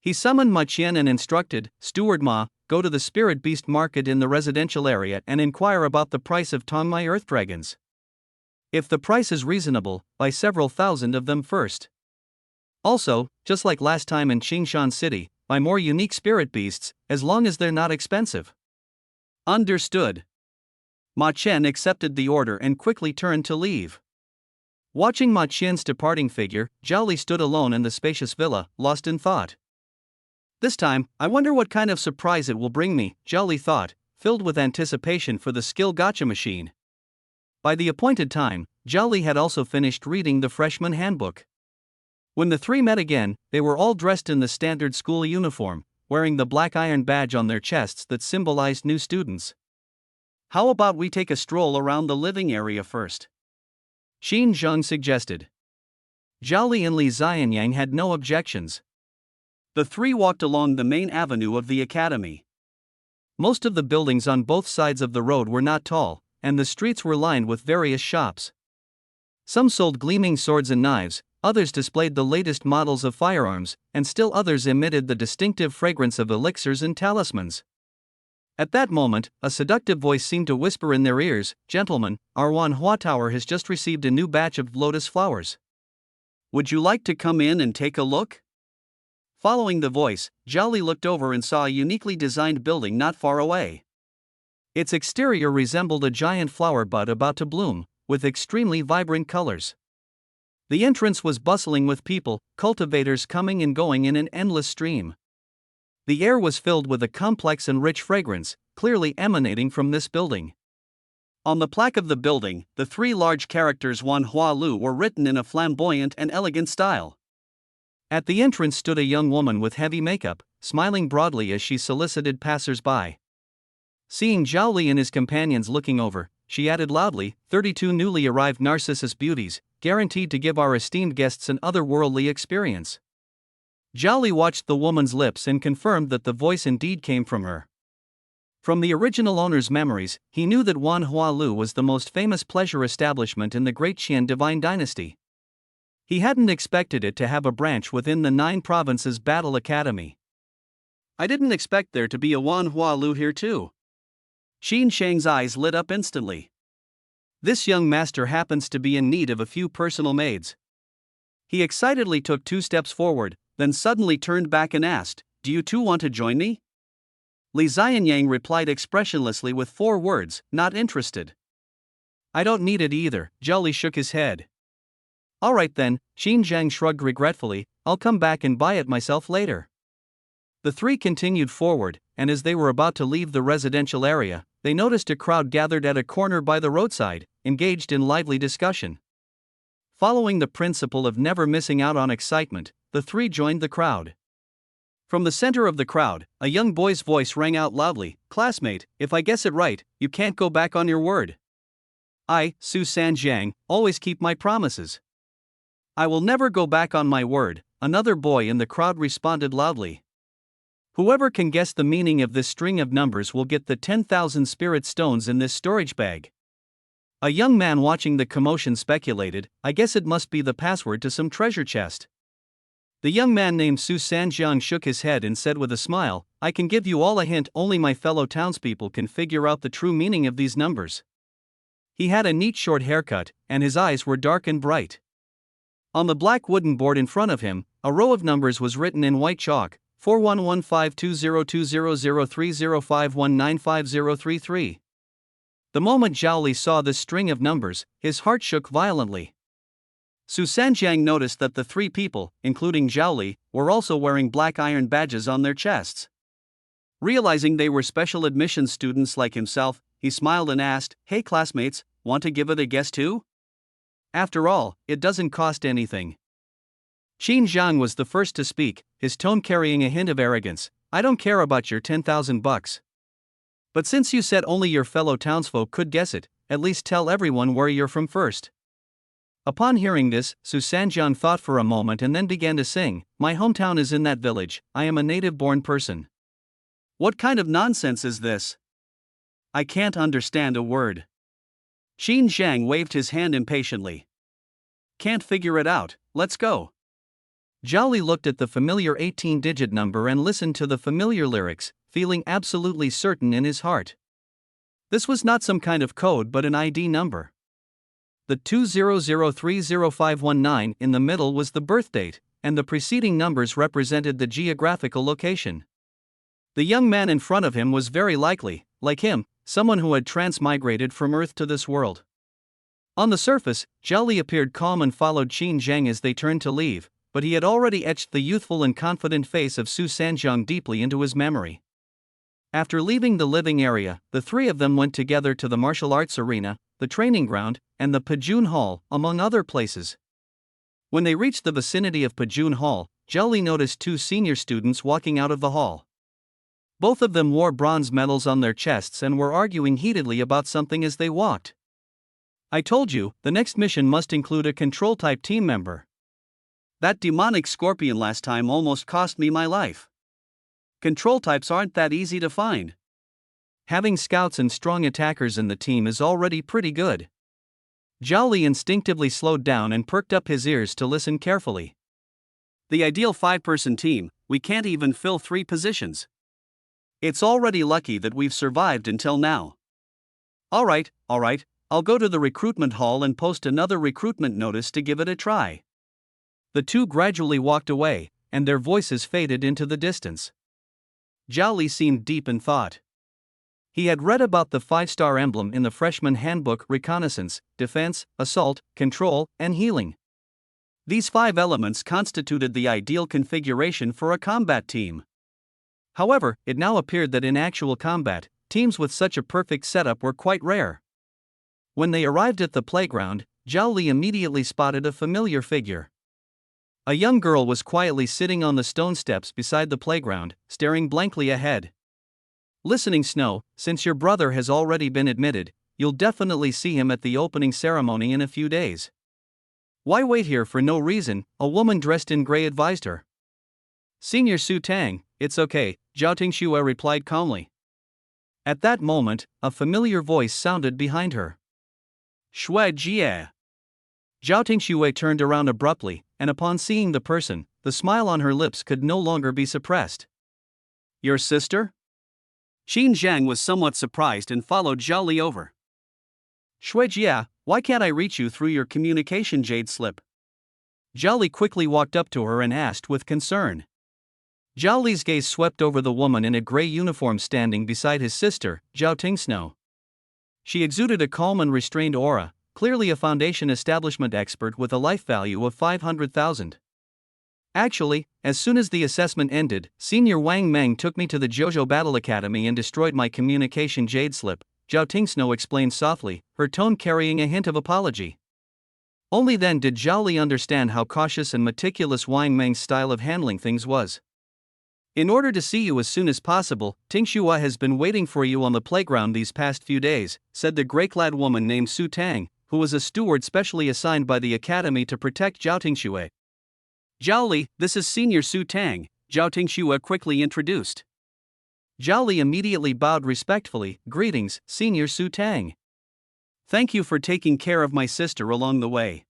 He summoned Ma Qian and instructed, "Steward Ma, go to the spirit beast market in the residential area and inquire about the price of Tongmai earth dragons. If the price is reasonable, buy several thousand of them first. Also, just like last time in Qingshan City, buy more unique spirit beasts, as long as they're not expensive." Understood. Ma Qian accepted the order and quickly turned to leave. Watching Ma Qian's departing figure, Zhao Li stood alone in the spacious villa, lost in thought. This time, I wonder what kind of surprise it will bring me, Zhao Li thought, filled with anticipation for the skill gacha machine. By the appointed time, Zhao Li had also finished reading the freshman handbook. When the three met again, they were all dressed in the standard school uniform, wearing the black iron badge on their chests that symbolized new students. "How about we take a stroll around the living area first?" Xin Zheng suggested. Zhao Li and Li Xianyang had no objections. The three walked along the main avenue of the academy. Most of the buildings on both sides of the road were not tall, and the streets were lined with various shops. Some sold gleaming swords and knives, others displayed the latest models of firearms, and still others emitted the distinctive fragrance of elixirs and talismans. At that moment, a seductive voice seemed to whisper in their ears, "Gentlemen, our Wanhua Tower has just received a new batch of lotus flowers. Would you like to come in and take a look?" Following the voice, Zhao Li looked over and saw a uniquely designed building not far away. Its exterior resembled a giant flower bud about to bloom, with extremely vibrant colors. The entrance was bustling with people, cultivators coming and going in an endless stream. The air was filled with a complex and rich fragrance, clearly emanating from this building. On the plaque of the building, the three large characters Wanhua Lu were written in a flamboyant and elegant style. At the entrance stood a young woman with heavy makeup, smiling broadly as she solicited passers-by. Seeing Zhao Li and his companions looking over, she added loudly, 32 newly arrived Narcissus beauties, guaranteed to give our esteemed guests an otherworldly experience." Zhao Li watched the woman's lips and confirmed that the voice indeed came from her. From the original owner's memories, he knew that Wanhua Lu was the most famous pleasure establishment in the Great Qian Divine Dynasty. He hadn't expected it to have a branch within the 9 provinces Battle Academy. "I didn't expect there to be a Wanhua Lu here too." Xin Shang's eyes lit up instantly. This young master happens to be in need of a few personal maids. He excitedly took 2 steps forward, then suddenly turned back and asked, "Do you two want to join me?" Li Xianyang replied expressionlessly with 4 words, "Not interested." "I don't need it either," Zhao Li shook his head. "All right then," Xin Zhang shrugged regretfully, "I'll come back and buy it myself later." The 3 continued forward, and as they were about to leave the residential area, they noticed a crowd gathered at a corner by the roadside, engaged in lively discussion. Following the principle of never missing out on excitement, the 3 joined the crowd. From the center of the crowd, a young boy's voice rang out loudly, "Classmate, if I guess it right, you can't go back on your word." "I, Su San Jiang, always keep my promises." "I will never go back on my word," another boy in the crowd responded loudly. "Whoever can guess the meaning of this string of numbers will get the 10,000 spirit stones in this storage bag." A young man watching the commotion speculated, "I guess it must be the password to some treasure chest." The young man named Su Sanjiang shook his head and said with a smile, "I can give you all a hint, only my fellow townspeople can figure out the true meaning of these numbers." He had a neat short haircut, and his eyes were dark and bright. On the black wooden board in front of him, a row of numbers was written in white chalk, 411520200305195033. The moment Zhao Li saw this string of numbers, his heart shook violently. Su Sanjiang noticed that the 3 people, including Zhao Li, were also wearing black iron badges on their chests. Realizing they were special admissions students like himself, he smiled and asked, "Hey classmates, want to give it a guess too? After all, it doesn't cost anything." Qin Zhang was the first to speak, his tone carrying a hint of arrogance. "I don't care about your 10,000 bucks. But since you said only your fellow townsfolk could guess it, at least tell everyone where you're from first." Upon hearing this, Su Sanjiang thought for a moment and then began to sing, "My hometown is in that village, I am a native-born person." "What kind of nonsense is this? I can't understand a word." Qin Zhang waved his hand impatiently. "Can't figure it out, let's go." Zhao Li looked at the familiar 18-digit number and listened to the familiar lyrics, feeling absolutely certain in his heart. This was not some kind of code but an ID number. The 200300519 in the middle was the birth date, and the preceding numbers represented the geographical location. The young man in front of him was very likely, like him, someone who had transmigrated from Earth to this world. On the surface, Zhao Li appeared calm and followed Qin Zhang as they turned to leave, but he had already etched the youthful and confident face of Su Sanjiang deeply into his memory. After leaving the living area, the 3 of them went together to the martial arts arena, the training ground, and the Pajun Hall, among other places. When they reached the vicinity of Pajun Hall, Zhao Li noticed 2 senior students walking out of the hall. Both of them wore bronze medals on their chests and were arguing heatedly about something as they walked. "I told you, the next mission must include a control-type team member. That demonic scorpion last time almost cost me my life. Control types aren't that easy to find. Having scouts and strong attackers in the team is already pretty good." Zhao Li instinctively slowed down and perked up his ears to listen carefully. The ideal 5-person team, we can't even fill 3 positions. It's already lucky that we've survived until now. Alright, I'll go to the recruitment hall and post another recruitment notice to give it a try. The two gradually walked away, and their voices faded into the distance. Zhao Li seemed deep in thought. He had read about the 5-star emblem in the freshman handbook: reconnaissance, defense, assault, control, and healing. These 5 elements constituted the ideal configuration for a combat team. However, it now appeared that in actual combat, teams with such a perfect setup were quite rare. When they arrived at the playground, Zhao Li immediately spotted a familiar figure. A young girl was quietly sitting on the stone steps beside the playground, staring blankly ahead. "Listening, Snow, since your brother has already been admitted, you'll definitely see him at the opening ceremony in a few days. Why wait here for no reason?" a woman dressed in gray advised her. "Senior Su Tang, it's okay," Zhao Tingxue replied calmly. At that moment, a familiar voice sounded behind her. "Shui Jie." Zhao Tingxue turned around abruptly, and upon seeing the person, the smile on her lips could no longer be suppressed. "Your sister?" Qin Zhang was somewhat surprised and followed Zhao Li over. "Shui Jie, why can't I reach you through your communication jade slip?" Zhao Li quickly walked up to her and asked with concern. Zhao Li's gaze swept over the woman in a gray uniform standing beside his sister, Zhao Tingsnow. She exuded a calm and restrained aura, clearly a foundation establishment expert with a life value of 500,000. "Actually, as soon as the assessment ended, Senior Wang Meng took me to the Jojo Battle Academy and destroyed my communication jade slip," Zhao Tingsnow explained softly, her tone carrying a hint of apology. Only then did Zhao Li understand how cautious and meticulous Wang Meng's style of handling things was. "In order to see you as soon as possible, Tingxue has been waiting for you on the playground these past few days," said the gray-clad woman named Su Tang, who was a steward specially assigned by the academy to protect Zhao Tingxue. "Zhao Li, this is Senior Su Tang," Zhao Tingxue quickly introduced. Zhao Li immediately bowed respectfully. "Greetings, Senior Su Tang. Thank you for taking care of my sister along the way."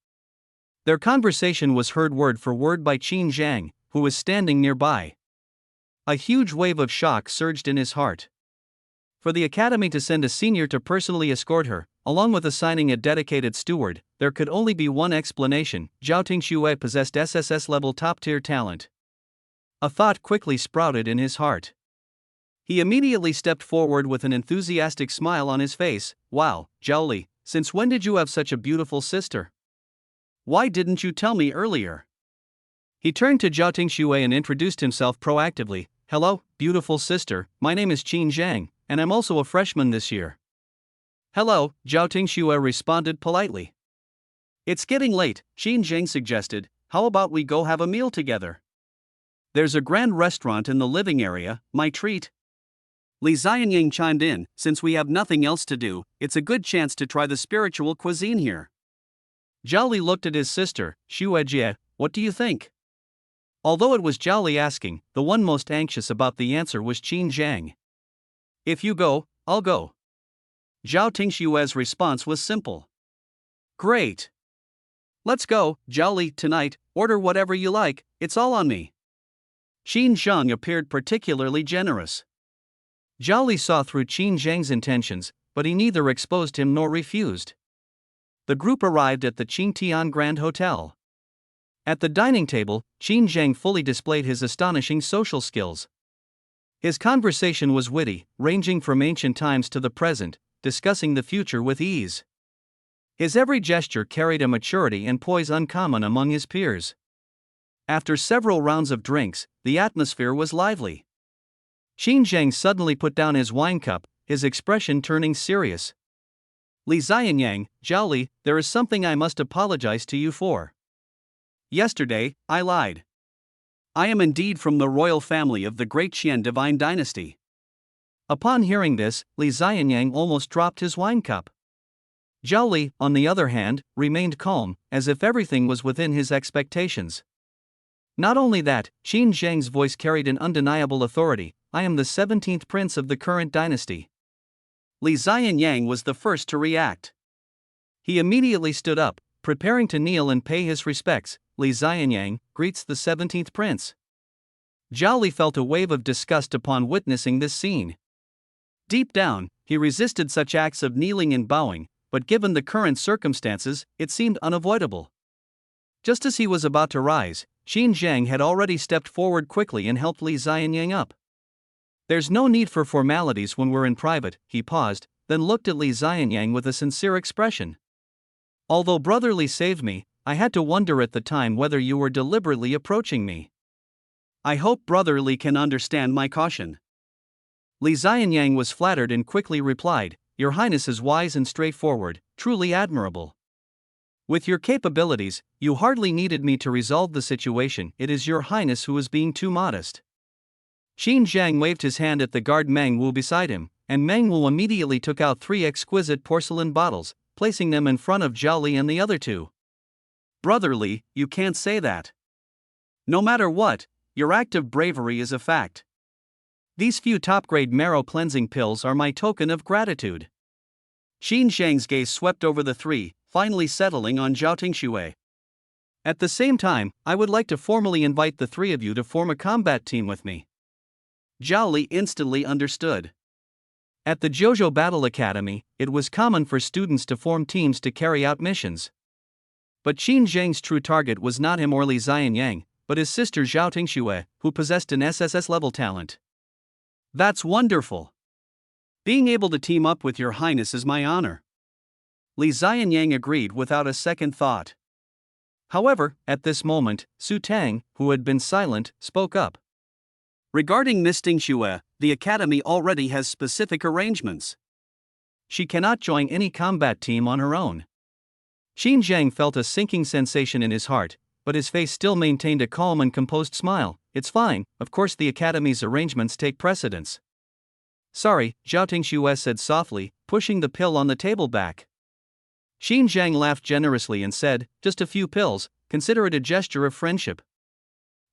Their conversation was heard word for word by Qin Zhang, who was standing nearby. A huge wave of shock surged in his heart. For the academy to send a senior to personally escort her, along with assigning a dedicated steward, there could only be one explanation: Zhao Tingxue possessed SSS-level top-tier talent. A thought quickly sprouted in his heart. He immediately stepped forward with an enthusiastic smile on his face. "Wow, Zhao Li, since when did you have such a beautiful sister? Why didn't you tell me earlier?" He turned to Zhao Tingxue and introduced himself proactively. "Hello, beautiful sister, my name is Qin Zhang, and I'm also a freshman this year." "Hello," Zhao Tingxue responded politely. "It's getting late," Qin Zhang suggested. "How about we go have a meal together? There's a grand restaurant in the living area, my treat." Li Xianying chimed in, "Since we have nothing else to do, it's a good chance to try the spiritual cuisine here." Zhao Li looked at his sister. "Shui Jie, what do you think?" Although it was Zhao Li asking, the one most anxious about the answer was Qin Zhang. "If you go, I'll go." Zhao Tingxue's response was simple. "Great. Let's go, Zhao Li, tonight, order whatever you like, it's all on me." Qin Zhang appeared particularly generous. Zhao Li saw through Qin Zhang's intentions, but he neither exposed him nor refused. The group arrived at the Qingtian Grand Hotel. At the dining table, Qin Zhang fully displayed his astonishing social skills. His conversation was witty, ranging from ancient times to the present, discussing the future with ease. His every gesture carried a maturity and poise uncommon among his peers. After several rounds of drinks, the atmosphere was lively. Qin Zhang suddenly put down his wine cup, his expression turning serious. "Li Xianyang, Zhao Li, there is something I must apologize to you for. Yesterday, I lied. I am indeed from the royal family of the Great Qian Divine Dynasty." Upon hearing this, Li Xianyang almost dropped his wine cup. Zhao Li, on the other hand, remained calm, as if everything was within his expectations. Not only that, Qin Zhang's voice carried an undeniable authority: "I am the 17th prince of the current dynasty." Li Xianyang was the first to react. He immediately stood up, preparing to kneel and pay his respects. Li Xianyang greets the 17th prince. Zhao Li felt a wave of disgust upon witnessing this scene. Deep down, he resisted such acts of kneeling and bowing, but given the current circumstances, it seemed unavoidable. Just as he was about to rise, Qin Zhang had already stepped forward quickly and helped Li Xianyang up. "There's no need for formalities when we're in private," he paused, then looked at Li Xianyang with a sincere expression. "Although Brother Li saved me, I had to wonder at the time whether you were deliberately approaching me. I hope Brother Li can understand my caution." Li Xianyang was flattered and quickly replied, "Your Highness is wise and straightforward, truly admirable. With your capabilities, you hardly needed me to resolve the situation. It is your Highness who is being too modest." Qin Zhang waved his hand at the guard Meng Wu beside him, and Meng Wu immediately took out 3 exquisite porcelain bottles, placing them in front of Zhao Li and the other 2. "Brother Li, you can't say that. No matter what, your act of bravery is a fact. These few top-grade marrow cleansing pills are my token of gratitude." Qin Zhang's gaze swept over the 3, finally settling on Zhao Tingxue. "At the same time, I would like to formally invite the 3 of you to form a combat team with me." Zhao Li instantly understood. At the Jojo Battle Academy, it was common for students to form teams to carry out missions. But Qin Zhang's true target was not him or Li Xianyang, but his sister Zhao Tingxue, who possessed an SSS-level talent. "That's wonderful. Being able to team up with your Highness is my honor." Li Xianyang agreed without a second thought. However, at this moment, Su Tang, who had been silent, spoke up. "Regarding Miss Tingxue, the Academy already has specific arrangements. She cannot join any combat team on her own." Qin Zhang felt a sinking sensation in his heart, but his face still maintained a calm and composed smile. "It's fine, of course the Academy's arrangements take precedence." "Sorry," Zhao Tingxue said softly, pushing the pill on the table back. Qin Zhang laughed generously and said, "Just a few pills, consider it a gesture of friendship.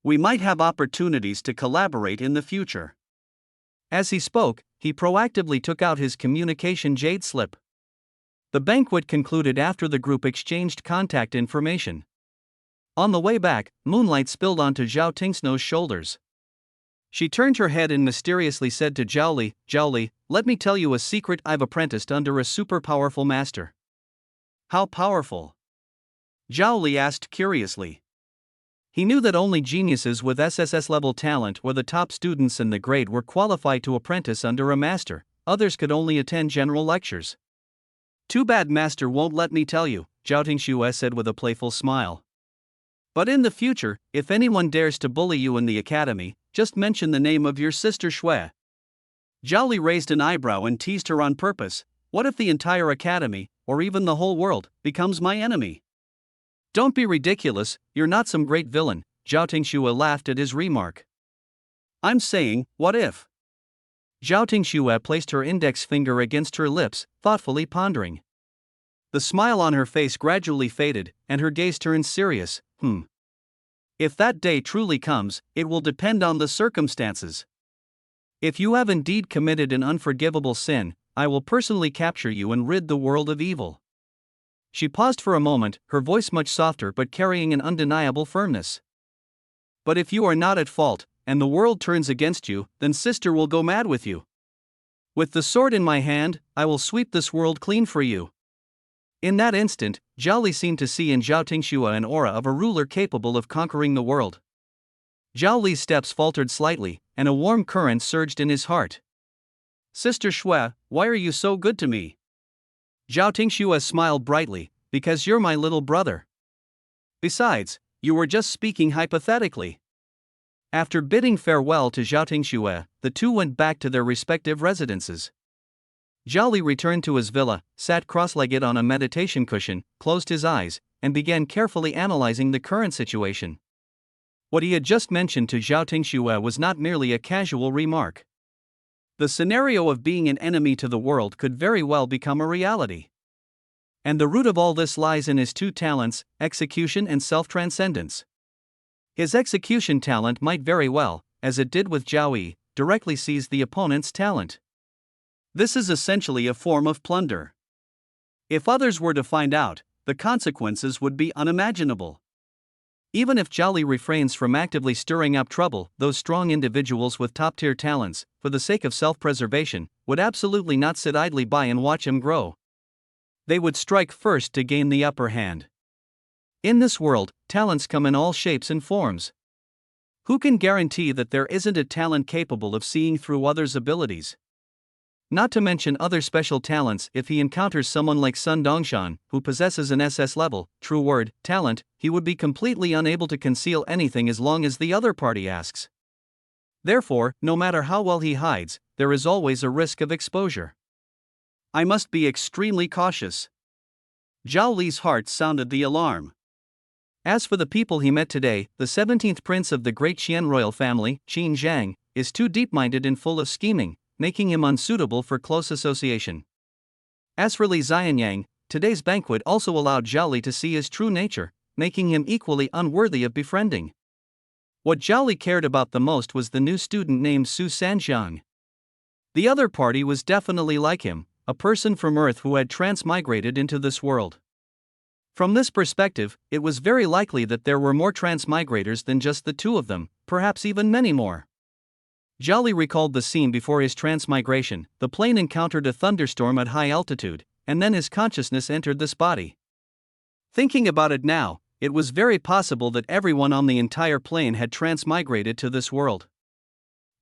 We might have opportunities to collaborate in the future." As he spoke, he proactively took out his communication jade slip. The banquet concluded after the group exchanged contact information. On the way back, moonlight spilled onto Zhao Tingxue's shoulders. She turned her head and mysteriously said to Zhao Li, "Zhao Li, let me tell you a secret. I've apprenticed under a super powerful master." "How powerful?" Zhao Li asked curiously. He knew that only geniuses with SSS-level talent or the top students in the grade were qualified to apprentice under a master. Others could only attend general lectures. "Too bad Master won't let me tell you," Zhao Tingxue said with a playful smile. "But in the future, if anyone dares to bully you in the academy, just mention the name of your sister Shui." Zhao Li raised an eyebrow and teased her on purpose. "What if the entire academy, or even the whole world, becomes my enemy?" "Don't be ridiculous, you're not some great villain," Zhao Tingxue laughed at his remark. "I'm saying, what if?" Zhao Tingxue placed her index finger against her lips, thoughtfully pondering. The smile on her face gradually faded, and her gaze turned serious. If that day truly comes, it will depend on the circumstances. If you have indeed committed an unforgivable sin, I will personally capture you and rid the world of evil." She paused for a moment, her voice much softer but carrying an undeniable firmness. "But if you are not at fault, and the world turns against you, then sister will go mad with you. With the sword in my hand, I will sweep this world clean for you." In that instant, Zhao Li seemed to see in Zhao Tingxue an aura of a ruler capable of conquering the world. Zhao Li's steps faltered slightly, and a warm current surged in his heart. "Sister Shui, why are you so good to me?" Zhao Tingxue smiled brightly, "Because you're my little brother. Besides, you were just speaking hypothetically." After bidding farewell to Zhao Tingxue, the two went back to their respective residences. Zhao Li returned to his villa, sat cross-legged on a meditation cushion, closed his eyes, and began carefully analyzing the current situation. What he had just mentioned to Zhao Tingxue was not merely a casual remark. The scenario of being an enemy to the world could very well become a reality. And the root of all this lies in his 2 talents, execution and self-transcendence. His execution talent might very well, as it did with Zhao Yi, directly seize the opponent's talent. This is essentially a form of plunder. If others were to find out, the consequences would be unimaginable. Even if Zhao Li refrains from actively stirring up trouble, those strong individuals with top-tier talents, for the sake of self-preservation, would absolutely not sit idly by and watch him grow. They would strike first to gain the upper hand. In this world, talents come in all shapes and forms. Who can guarantee that there isn't a talent capable of seeing through others' abilities? Not to mention other special talents. If he encounters someone like Sun Dongshan, who possesses an SS level, true word, talent, he would be completely unable to conceal anything as long as the other party asks. Therefore, no matter how well he hides, there is always a risk of exposure. I must be extremely cautious. Zhao Li's heart sounded the alarm. As for the people he met today, the 17th prince of the great Qian royal family, Qin Zhang, is too deep-minded and full of scheming, making him unsuitable for close association. As for Li Xianyang, today's banquet also allowed Zhao Li to see his true nature, making him equally unworthy of befriending. What Zhao Li cared about the most was the new student named Su Sanjiang. The other party was definitely like him, a person from Earth who had transmigrated into this world. From this perspective, it was very likely that there were more transmigrators than just the two of them, perhaps even many more. Zhao Li recalled the scene before his transmigration. The plane encountered a thunderstorm at high altitude, and then his consciousness entered this body. Thinking about it now, it was very possible that everyone on the entire plane had transmigrated to this world.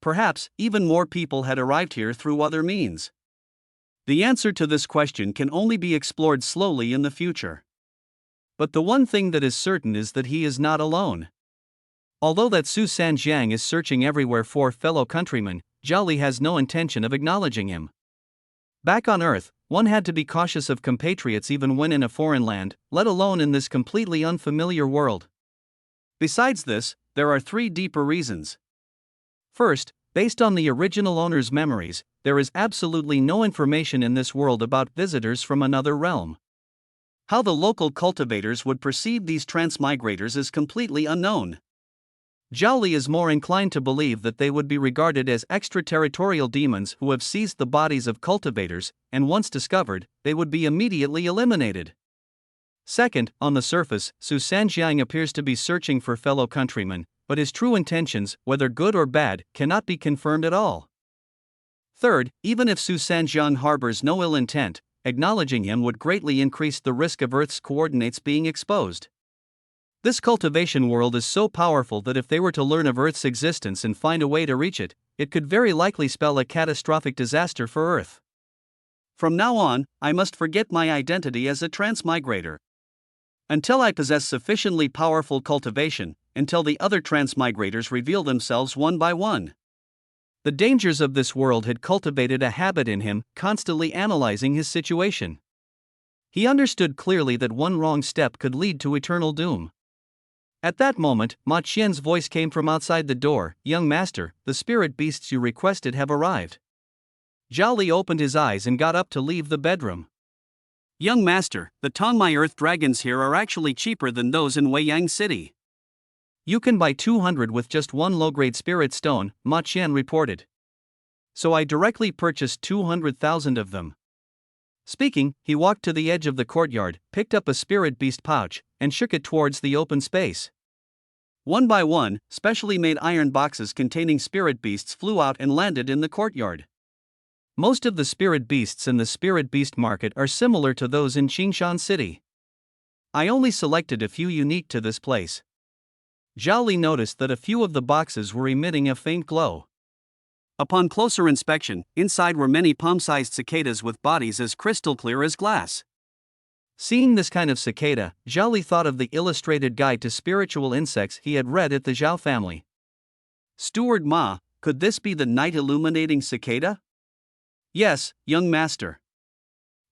Perhaps, even more people had arrived here through other means. The answer to this question can only be explored slowly in the future. But the one thing that is certain is that he is not alone. Although that Su Sanjiang is searching everywhere for fellow countrymen, Zhao Li has no intention of acknowledging him. Back on Earth, one had to be cautious of compatriots even when in a foreign land, let alone in this completely unfamiliar world. Besides this, there are three deeper reasons. First, based on the original owner's memories, there is absolutely no information in this world about visitors from another realm. How the local cultivators would perceive these transmigrators is completely unknown. Zhao Li is more inclined to believe that they would be regarded as extraterritorial demons who have seized the bodies of cultivators, and once discovered, they would be immediately eliminated. Second, on the surface, Su Sanjiang appears to be searching for fellow countrymen, but his true intentions, whether good or bad, cannot be confirmed at all. Third, even if Su Sanjiang harbors no ill intent, acknowledging him would greatly increase the risk of Earth's coordinates being exposed. This cultivation world is so powerful that if they were to learn of Earth's existence and find a way to reach it, it could very likely spell a catastrophic disaster for Earth. From now on, I must forget my identity as a transmigrator. Until I possess sufficiently powerful cultivation, until the other transmigrators reveal themselves one by one. The dangers of this world had cultivated a habit in him, constantly analyzing his situation. He understood clearly that one wrong step could lead to eternal doom. At that moment, Ma Qian's voice came from outside the door. "Young master, the spirit beasts you requested have arrived." Zhao Li opened his eyes and got up to leave the bedroom. Young master, the Tongmai Earth dragons here are actually cheaper than those in Weiyang City. You can buy 200 with just one low-grade spirit stone, Ma Qian reported. So I directly purchased 200,000 of them. Speaking, he walked to the edge of the courtyard, picked up a spirit beast pouch, and shook it towards the open space. One by one, specially made iron boxes containing spirit beasts flew out and landed in the courtyard. Most of the spirit beasts in the spirit beast market are similar to those in Qingshan City. I only selected a few unique to this place. Zhao Li noticed that a few of the boxes were emitting a faint glow. Upon closer inspection, inside were many palm-sized cicadas with bodies as crystal clear as glass. Seeing this kind of cicada, Zhao Li thought of the illustrated guide to spiritual insects he had read at the Zhao family. Steward Ma, could this be the night illuminating cicada? Yes, young master.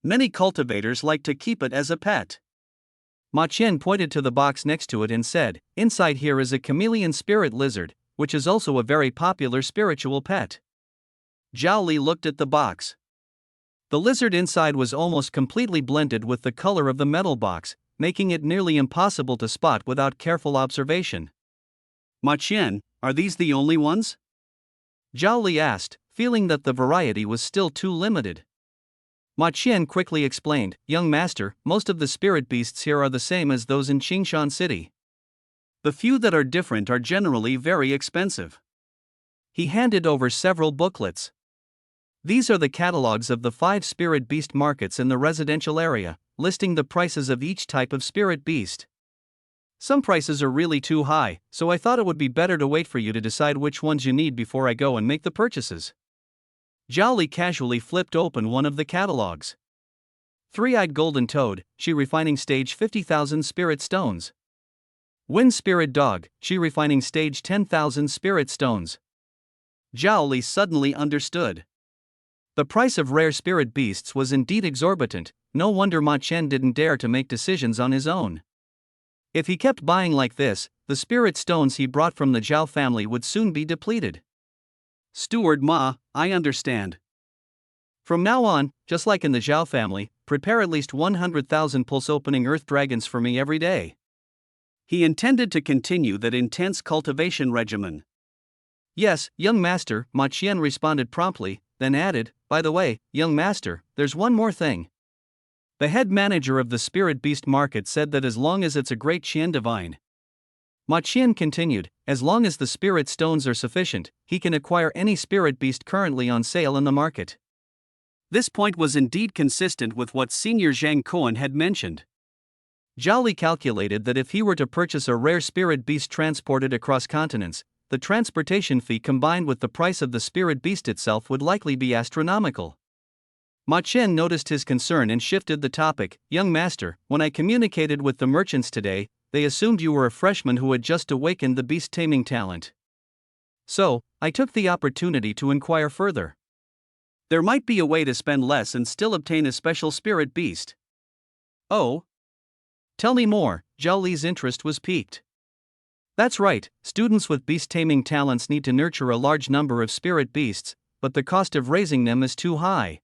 Many cultivators like to keep it as a pet. Ma Qian pointed to the box next to it and said, "Inside here is a chameleon spirit lizard, which is also a very popular spiritual pet." Zhao Li looked at the box. The lizard inside was almost completely blended with the color of the metal box, making it nearly impossible to spot without careful observation. Ma Qian, are these the only ones? Zhao Li asked, feeling that the variety was still too limited. Ma Qian quickly explained, "Young master, most of the spirit beasts here are the same as those in Qingshan City. The few that are different are generally very expensive." He handed over several booklets. These are the catalogs of the 5 spirit beast markets in the residential area, listing the prices of each type of spirit beast. Some prices are really too high, so I thought it would be better to wait for you to decide which ones you need before I go and make the purchases. Zhao Li casually flipped open one of the catalogs. Three-eyed golden toad, she refining stage 50,000 spirit stones. Wind spirit dog, she refining stage 10,000 spirit stones. Zhao Li suddenly understood. The price of rare spirit beasts was indeed exorbitant, no wonder Ma Qian didn't dare to make decisions on his own. If he kept buying like this, the spirit stones he brought from the Zhao family would soon be depleted. Steward Ma, I understand. From now on, just like in the Zhao family, prepare at least 100,000 pulse-opening earth dragons for me every day. He intended to continue that intense cultivation regimen. Yes, young master, Ma Qian responded promptly, then added, "By the way, young master, there's one more thing." The head manager of the spirit beast market said that as long as it's a great Qian divine. Ma Qian continued, "As long as the spirit stones are sufficient, he can acquire any spirit beast currently on sale in the market." This point was indeed consistent with what Senior Zhang Kuan had mentioned. Zhao Li calculated that if he were to purchase a rare spirit beast transported across continents, the transportation fee combined with the price of the spirit beast itself would likely be astronomical. Ma Qian noticed his concern and shifted the topic. "Young master, when I communicated with the merchants today, they assumed you were a freshman who had just awakened the beast taming talent. So, I took the opportunity to inquire further. There might be a way to spend less and still obtain a special spirit beast." "Oh? Tell me more." Zhao Li's interest was piqued. "That's right, students with beast taming talents need to nurture a large number of spirit beasts, but the cost of raising them is too high.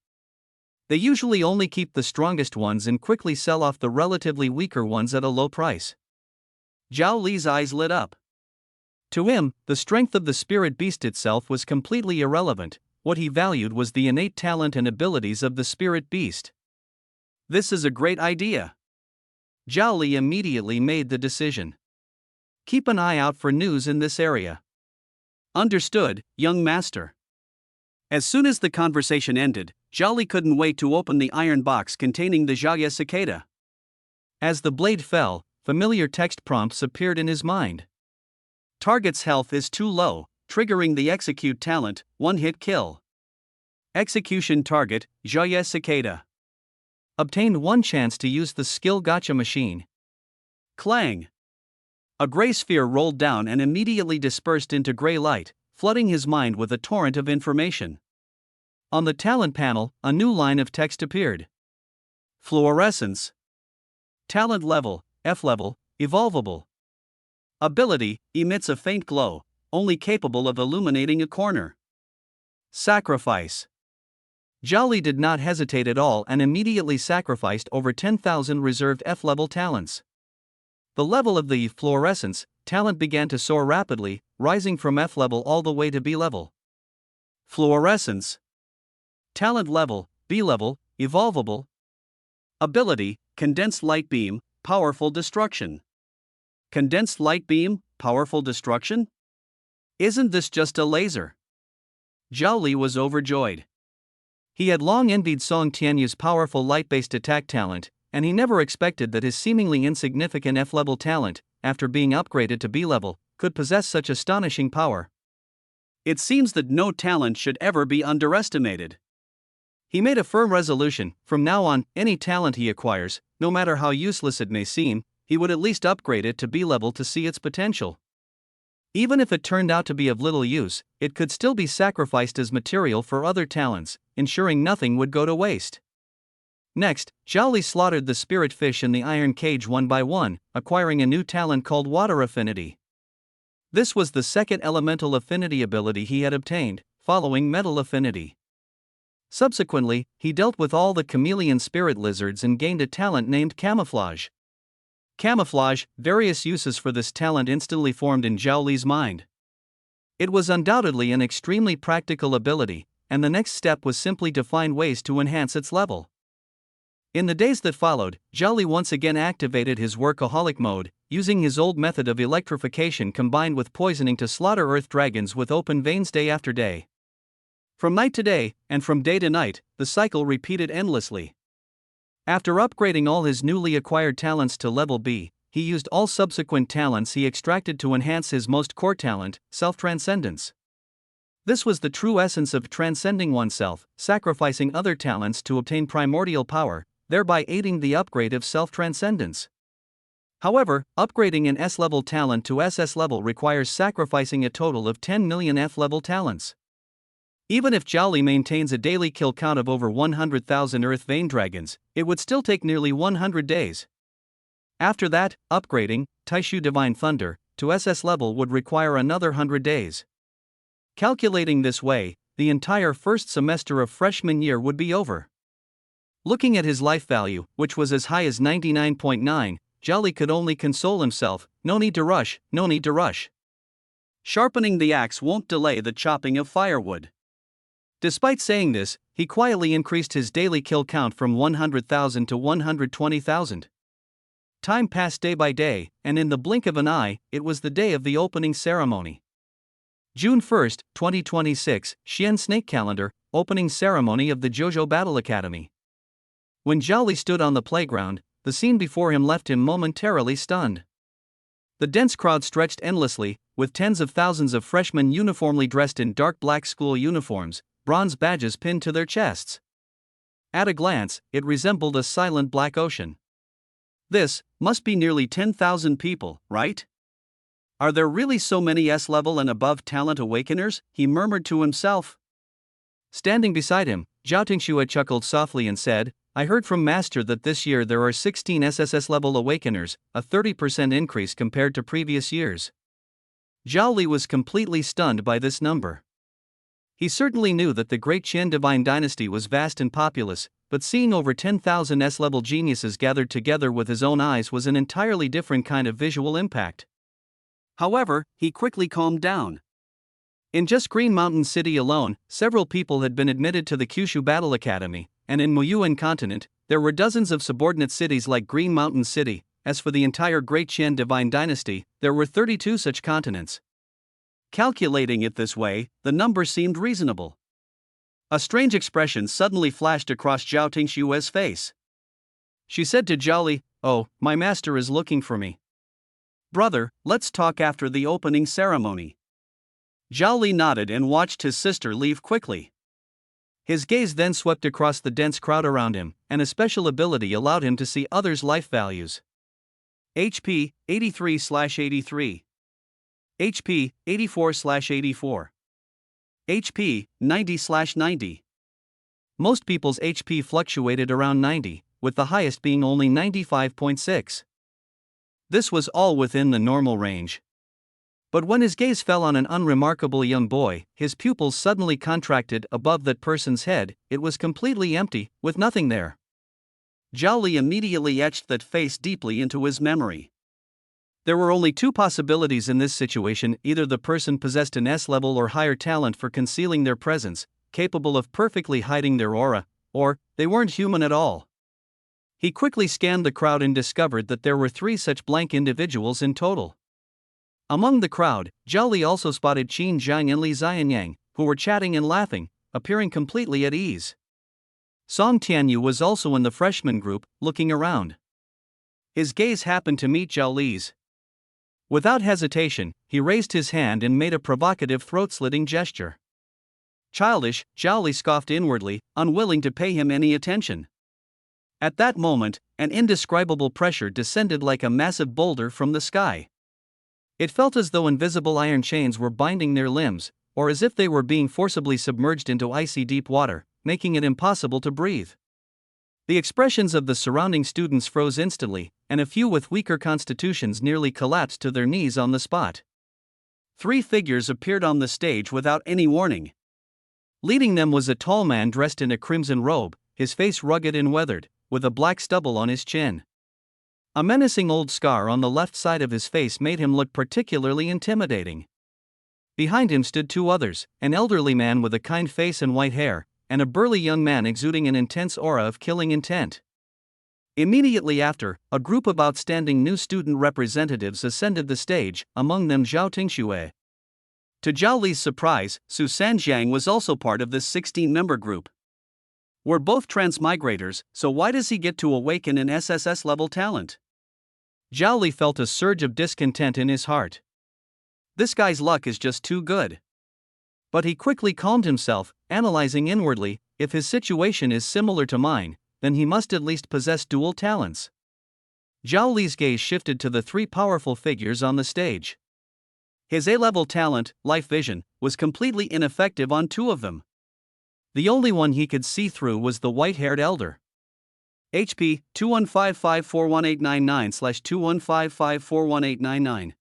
They usually only keep the strongest ones and quickly sell off the relatively weaker ones at a low price." Zhao Li's eyes lit up. To him, the strength of the spirit beast itself was completely irrelevant. What he valued was the innate talent and abilities of the spirit beast. "This is a great idea." Zhao Li immediately made the decision. "Keep an eye out for news in this area." "Understood, young master." As soon as the conversation ended, Zhao Li couldn't wait to open the iron box containing the Zhao cicada. As the blade fell, familiar text prompts appeared in his mind. Target's health is too low, triggering the execute talent, one-hit kill. Execution target, Zhao cicada. Obtained one chance to use the skill gotcha machine. Clang! A gray sphere rolled down and immediately dispersed into gray light, flooding his mind with a torrent of information. On the talent panel, a new line of text appeared. Fluorescence. Talent level, F level, evolvable. Ability, emits a faint glow, only capable of illuminating a corner. Sacrifice. Zhao Li did not hesitate at all and immediately sacrificed over 10,000 reserved F-level talents. The level of the fluorescence talent began to soar rapidly, rising from F level all the way to B level. Fluorescence. Talent level, B level, evolvable. Ability, condensed light beam, powerful destruction. Condensed light beam, powerful destruction? Isn't this just a laser? Zhao Li was overjoyed. He had long envied Song Tianyu's powerful light-based attack talent, and he never expected that his seemingly insignificant F-level talent, after being upgraded to B-level, could possess such astonishing power. It seems that no talent should ever be underestimated. He made a firm resolution: from now on, any talent he acquires, no matter how useless it may seem, he would at least upgrade it to B-level to see its potential. Even if it turned out to be of little use, it could still be sacrificed as material for other talents, ensuring nothing would go to waste. Next, Zhao Li slaughtered the spirit fish in the iron cage one by one, acquiring a new talent called Water Affinity. This was the second elemental affinity ability he had obtained, following Metal Affinity. Subsequently, he dealt with all the chameleon spirit lizards and gained a talent named Camouflage. Camouflage, various uses for this talent instantly formed in Zhao Li's mind. It was undoubtedly an extremely practical ability, and the next step was simply to find ways to enhance its level. In the days that followed, Zhao Li once again activated his workaholic mode, using his old method of electrification combined with poisoning to slaughter earth dragons with open veins day after day. From night to day, and from day to night, the cycle repeated endlessly. After upgrading all his newly acquired talents to level B, he used all subsequent talents he extracted to enhance his most core talent, self-transcendence. This was the true essence of transcending oneself, sacrificing other talents to obtain primordial power, thereby aiding the upgrade of self-transcendence. However, upgrading an S-level talent to SS level requires sacrificing a total of 10 million F-level talents. Even if Zhao Li maintains a daily kill count of over 100,000 Earth Vein Dragons, it would still take nearly 100 days. After that, upgrading Taishu Divine Thunder to SS level would require another 100 days. Calculating this way, the entire first semester of freshman year would be over. Looking at his life value, which was as high as 99.9, Zhao Li could only console himself, no need to rush, no need to rush. Sharpening the axe won't delay the chopping of firewood. Despite saying this, he quietly increased his daily kill count from 100,000 to 120,000. Time passed day by day, and in the blink of an eye, it was the day of the opening ceremony. June 1, 2026, Xian Snake Calendar, opening ceremony of the JoJo Battle Academy. When Zhao Li stood on the playground, the scene before him left him momentarily stunned. The dense crowd stretched endlessly, with tens of thousands of freshmen uniformly dressed in dark black school uniforms, bronze badges pinned to their chests. At a glance, it resembled a silent black ocean. This must be nearly 10,000 people, right? Are there really so many S-level and above talent awakeners? He murmured to himself. Standing beside him, Zhao Tingxue chuckled softly and said, I heard from Master that this year there are 16 SSS level awakeners, a 30% increase compared to previous years. Zhao Li was completely stunned by this number. He certainly knew that the Great Qian Divine Dynasty was vast and populous, but seeing over 10,000 S-level geniuses gathered together with his own eyes was an entirely different kind of visual impact. However, he quickly calmed down. In just Green Mountain City alone, several people had been admitted to the Kyushu Battle Academy, and in Muyuan Continent, there were dozens of subordinate cities like Green Mountain City. As for the entire Great Qian Divine Dynasty, there were 32 such continents. Calculating it this way, the number seemed reasonable. A strange expression suddenly flashed across Zhao Tingxue's face. She said to Zhao Li, "Oh, my master is looking for me. Brother, let's talk after the opening ceremony." Zhao Li nodded and watched his sister leave quickly. His gaze then swept across the dense crowd around him, and a special ability allowed him to see others' life values. HP 83/83. HP 84/84. HP 90/90. Most people's HP fluctuated around 90, with the highest being only 95.6. This was all within the normal range. But when his gaze fell on an unremarkable young boy, his pupils suddenly contracted above that person's head. It was completely empty, with nothing there. Zhao Li immediately etched that face deeply into his memory. There were only two possibilities in this situation: either the person possessed an S-level or higher talent for concealing their presence, capable of perfectly hiding their aura, or they weren't human at all. He quickly scanned the crowd and discovered that there were 3 such blank individuals in total. Among the crowd, Zhao Li also spotted Qin Zhang and Li Xianyang, who were chatting and laughing, appearing completely at ease. Song Tianyu was also in the freshman group, looking around. His gaze happened to meet Zhao Li's. Without hesitation, he raised his hand and made a provocative throat-slitting gesture. Childish, Zhao Li scoffed inwardly, unwilling to pay him any attention. At that moment, an indescribable pressure descended like a massive boulder from the sky. It felt as though invisible iron chains were binding their limbs, or as if they were being forcibly submerged into icy deep water, making it impossible to breathe. The expressions of the surrounding students froze instantly, and a few with weaker constitutions nearly collapsed to their knees on the spot. 3 figures appeared on the stage without any warning. Leading them was a tall man dressed in a crimson robe, his face rugged and weathered, with a black stubble on his chin. A menacing old scar on the left side of his face made him look particularly intimidating. Behind him stood 2 others, an elderly man with a kind face and white hair, and a burly young man exuding an intense aura of killing intent. Immediately after, a group of outstanding new student representatives ascended the stage, among them Zhao Tingxue. To Zhao Li's surprise, Su Sanjiang was also part of this 16-member group. We're both transmigrators, so why does he get to awaken an SSS-level talent? Zhao Li felt a surge of discontent in his heart. This guy's luck is just too good. But he quickly calmed himself, analyzing inwardly, if his situation is similar to mine, then he must at least possess dual talents. Zhao Li's gaze shifted to the three powerful figures on the stage. His A-level talent, life vision, was completely ineffective on two of them. The only one he could see through was the white-haired elder. HP 21554189/2155418999.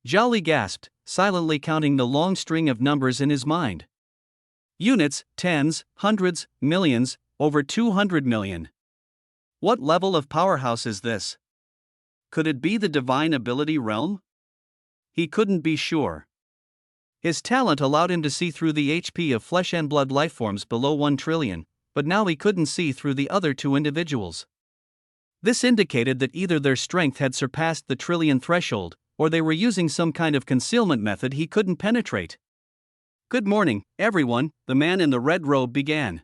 Zhao Li gasped, silently counting the long string of numbers in his mind. Units, tens, hundreds, millions, over 200 million. What level of powerhouse is this? Could it be the divine ability realm? He couldn't be sure. His talent allowed him to see through the HP of flesh and blood lifeforms below 1 trillion, but now he couldn't see through the other two individuals. This indicated that either their strength had surpassed the trillion threshold, or they were using some kind of concealment method he couldn't penetrate. "Good morning, everyone," the man in the red robe began.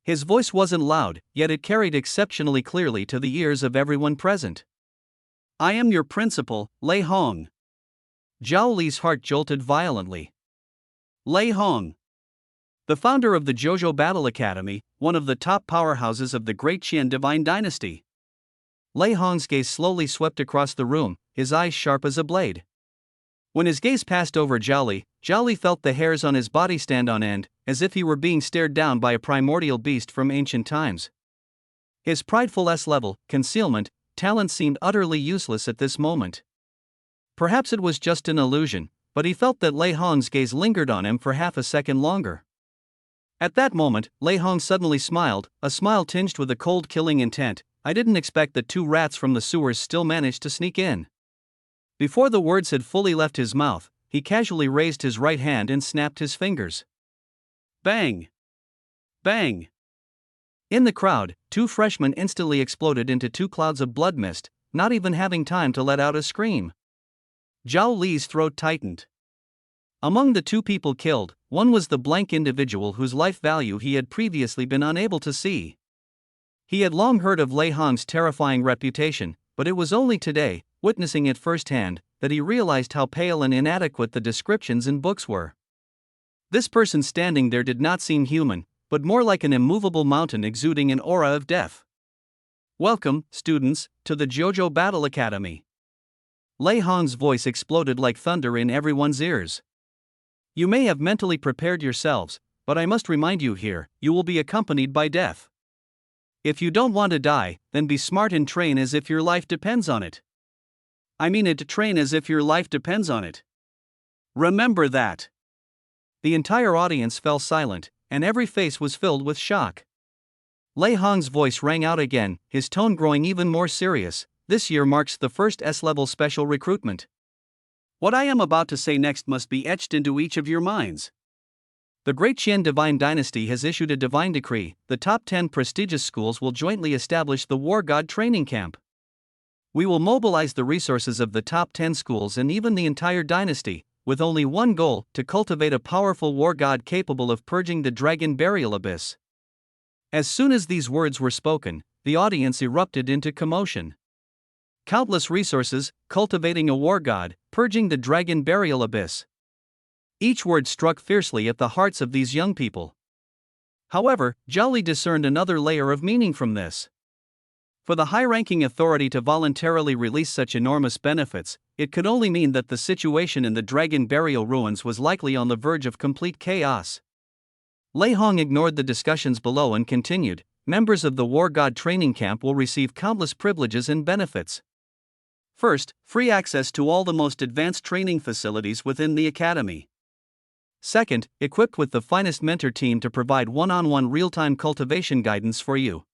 His voice wasn't loud, yet it carried exceptionally clearly to the ears of everyone present. "I am your principal, Lei Hong." Zhao Li's heart jolted violently. Lei Hong, the founder of the JoJo Battle Academy, one of the top powerhouses of the Great Qian Divine Dynasty. Lei Hong's gaze slowly swept across the room, his eyes sharp as a blade. When his gaze passed over Zhao Li felt the hairs on his body stand on end, as if he were being stared down by a primordial beast from ancient times. His prideful S-level, concealment, talent seemed utterly useless at this moment. Perhaps it was just an illusion, but he felt that Lei Hong's gaze lingered on him for half a second longer. At that moment, Lei Hong suddenly smiled, a smile tinged with a cold killing intent. "I didn't expect that two rats from the sewers still managed to sneak in." Before the words had fully left his mouth, he casually raised his right hand and snapped his fingers. Bang! Bang! In the crowd, two freshmen instantly exploded into two clouds of blood mist, not even having time to let out a scream. Zhao Li's throat tightened. Among the two people killed, one was the blank individual whose life value he had previously been unable to see. He had long heard of Lei Hong's terrifying reputation, but it was only today, witnessing it firsthand, that he realized how pale and inadequate the descriptions in books were. This person standing there did not seem human, but more like an immovable mountain exuding an aura of death. "Welcome, students, to the JoJo Battle Academy." Lei Hong's voice exploded like thunder in everyone's ears. "You may have mentally prepared yourselves, but I must remind you here, you will be accompanied by death. If you don't want to die, then be smart and train as if your life depends on it. I mean it, to train as if your life depends on it. Remember that." The entire audience fell silent, and every face was filled with shock. Lei Hong's voice rang out again, his tone growing even more serious. "This year marks the first S-level special recruitment. What I am about to say next must be etched into each of your minds. The Great Qian Divine Dynasty has issued a divine decree. The top 10 prestigious schools will jointly establish the War God Training Camp. We will mobilize the resources of the top 10 schools and even the entire dynasty, with only one goal: to cultivate a powerful war god capable of purging the dragon burial abyss." As soon as these words were spoken, the audience erupted into commotion. Countless resources, cultivating a war god, purging the dragon burial abyss. Each word struck fiercely at the hearts of these young people. However, Zhao Li discerned another layer of meaning from this. For the high-ranking authority to voluntarily release such enormous benefits, it could only mean that the situation in the dragon burial ruins was likely on the verge of complete chaos. Lei Hong ignored the discussions below and continued, "Members of the War God Training Camp will receive countless privileges and benefits. First, free access to all the most advanced training facilities within the academy. Second, equipped with the finest mentor team to provide one-on-one real-time cultivation guidance for you.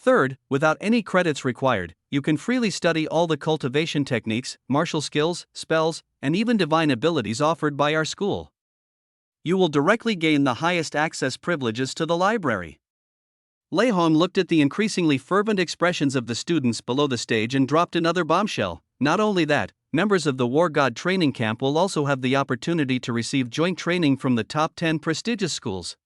Third, without any credits required, you can freely study all the cultivation techniques, martial skills, spells, and even divine abilities offered by our school. You will directly gain the highest access privileges to the library. Lei Hong looked at the increasingly fervent expressions of the students below the stage and dropped another bombshell. Not only that, members of the War God training camp will also have the opportunity to receive joint training from the top 10 prestigious schools.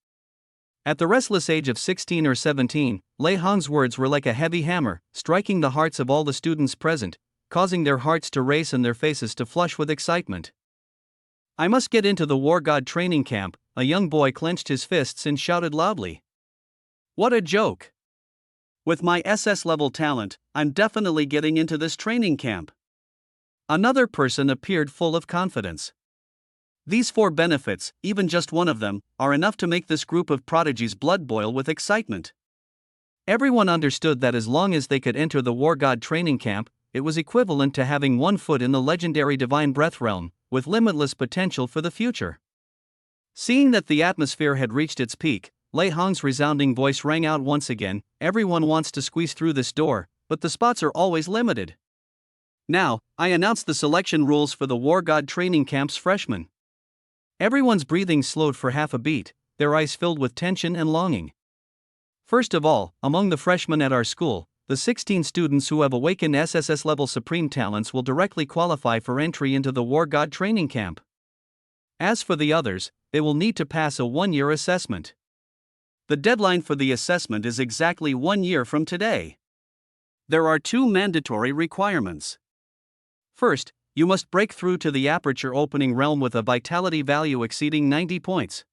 At the restless age of 16 or 17, Lei Hong's words were like a heavy hammer, striking the hearts of all the students present, causing their hearts to race and their faces to flush with excitement. "I must get into the War God training camp," a young boy clenched his fists and shouted loudly. "What a joke! With my SS level talent, I'm definitely getting into this training camp." Another person appeared full of confidence. These 4 benefits, even just one of them, are enough to make this group of prodigies blood boil with excitement. Everyone understood that as long as they could enter the War God training camp, it was equivalent to having one foot in the legendary Divine Breath realm, with limitless potential for the future. Seeing that the atmosphere had reached its peak, Lei Hong's resounding voice rang out once again. "Everyone wants to squeeze through this door, but the spots are always limited. Now, I announce the selection rules for the War God training camp's freshmen." Everyone's breathing slowed for half a beat, their eyes filled with tension and longing. First of all, among the freshmen at our school, the 16 students who have awakened SSS level supreme talents will directly qualify for entry into the War God training camp. As for the others, they will need to pass a 1-year assessment. The deadline for the assessment is exactly 1 year from today. There are 2 mandatory requirements. First, you must break through to the aperture opening realm with a vitality value exceeding 90 points.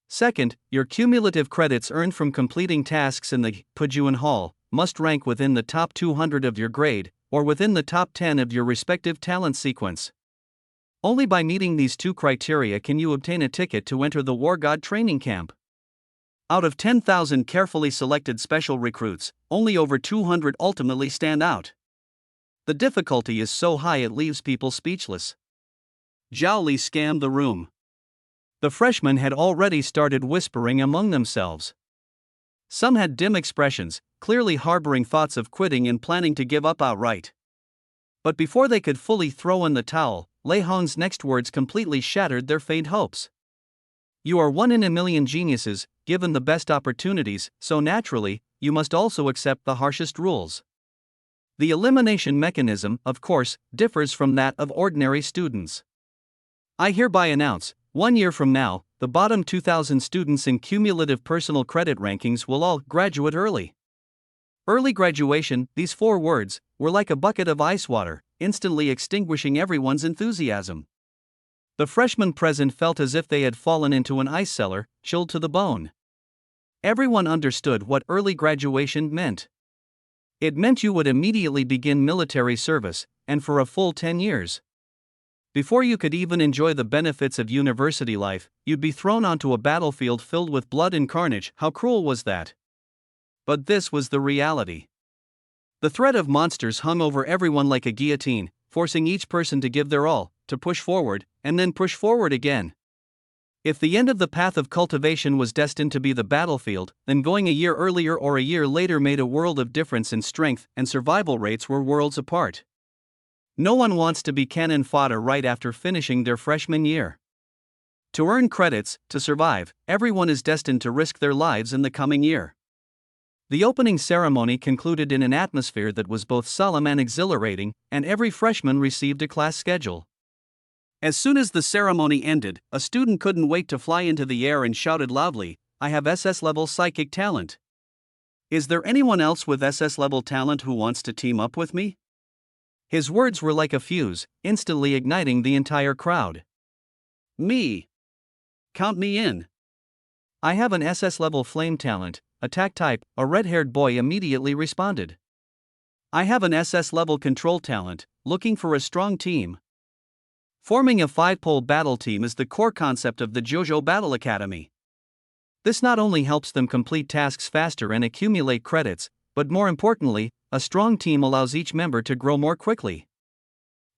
Second, your cumulative credits earned from completing tasks in the Pujuan Hall must rank within the top 200 of your grade, or within the top 10 of your respective talent sequence. Only by meeting these 2 criteria can you obtain a ticket to enter the War God training camp. Out of 10,000 carefully selected special recruits, only over 200 ultimately stand out. The difficulty is so high it leaves people speechless. Zhao Li scanned the room. The freshmen had already started whispering among themselves. Some had dim expressions, clearly harboring thoughts of quitting and planning to give up outright. But before they could fully throw in the towel, Lei Hong's next words completely shattered their faint hopes. "You are 1 in a million geniuses, given the best opportunities, so naturally, you must also accept the harshest rules. The elimination mechanism, of course, differs from that of ordinary students. I hereby announce, 1 year from now, the bottom 2,000 students in cumulative personal credit rankings will all graduate early." Early graduation, these 4 words, were like a bucket of ice water, instantly extinguishing everyone's enthusiasm. The freshmen present felt as if they had fallen into an ice cellar, chilled to the bone. Everyone understood what early graduation meant. It meant you would immediately begin military service, and for a full 10 years. Before you could even enjoy the benefits of university life, you'd be thrown onto a battlefield filled with blood and carnage. How cruel was that? But this was the reality. The threat of monsters hung over everyone like a guillotine, forcing each person to give their all, to push forward, and then push forward again. If the end of the path of cultivation was destined to be the battlefield, then going a year earlier or a year later made a world of difference in strength, and survival rates were worlds apart. No one wants to be cannon fodder right after finishing their freshman year. To earn credits, to survive, everyone is destined to risk their lives in the coming year. The opening ceremony concluded in an atmosphere that was both solemn and exhilarating, and every freshman received a class schedule. As soon as the ceremony ended, a student couldn't wait to fly into the air and shouted loudly, "I have SS-level psychic talent. Is there anyone else with SS-level talent who wants to team up with me?" His words were like a fuse, instantly igniting the entire crowd. "Me. Count me in. I have an SS-level flame talent, attack type," a red-haired boy immediately responded. "I have an SS-level control talent, looking for a strong team." Forming a 5-pole battle team is the core concept of the JoJo Battle Academy. This not only helps them complete tasks faster and accumulate credits, but more importantly, a strong team allows each member to grow more quickly.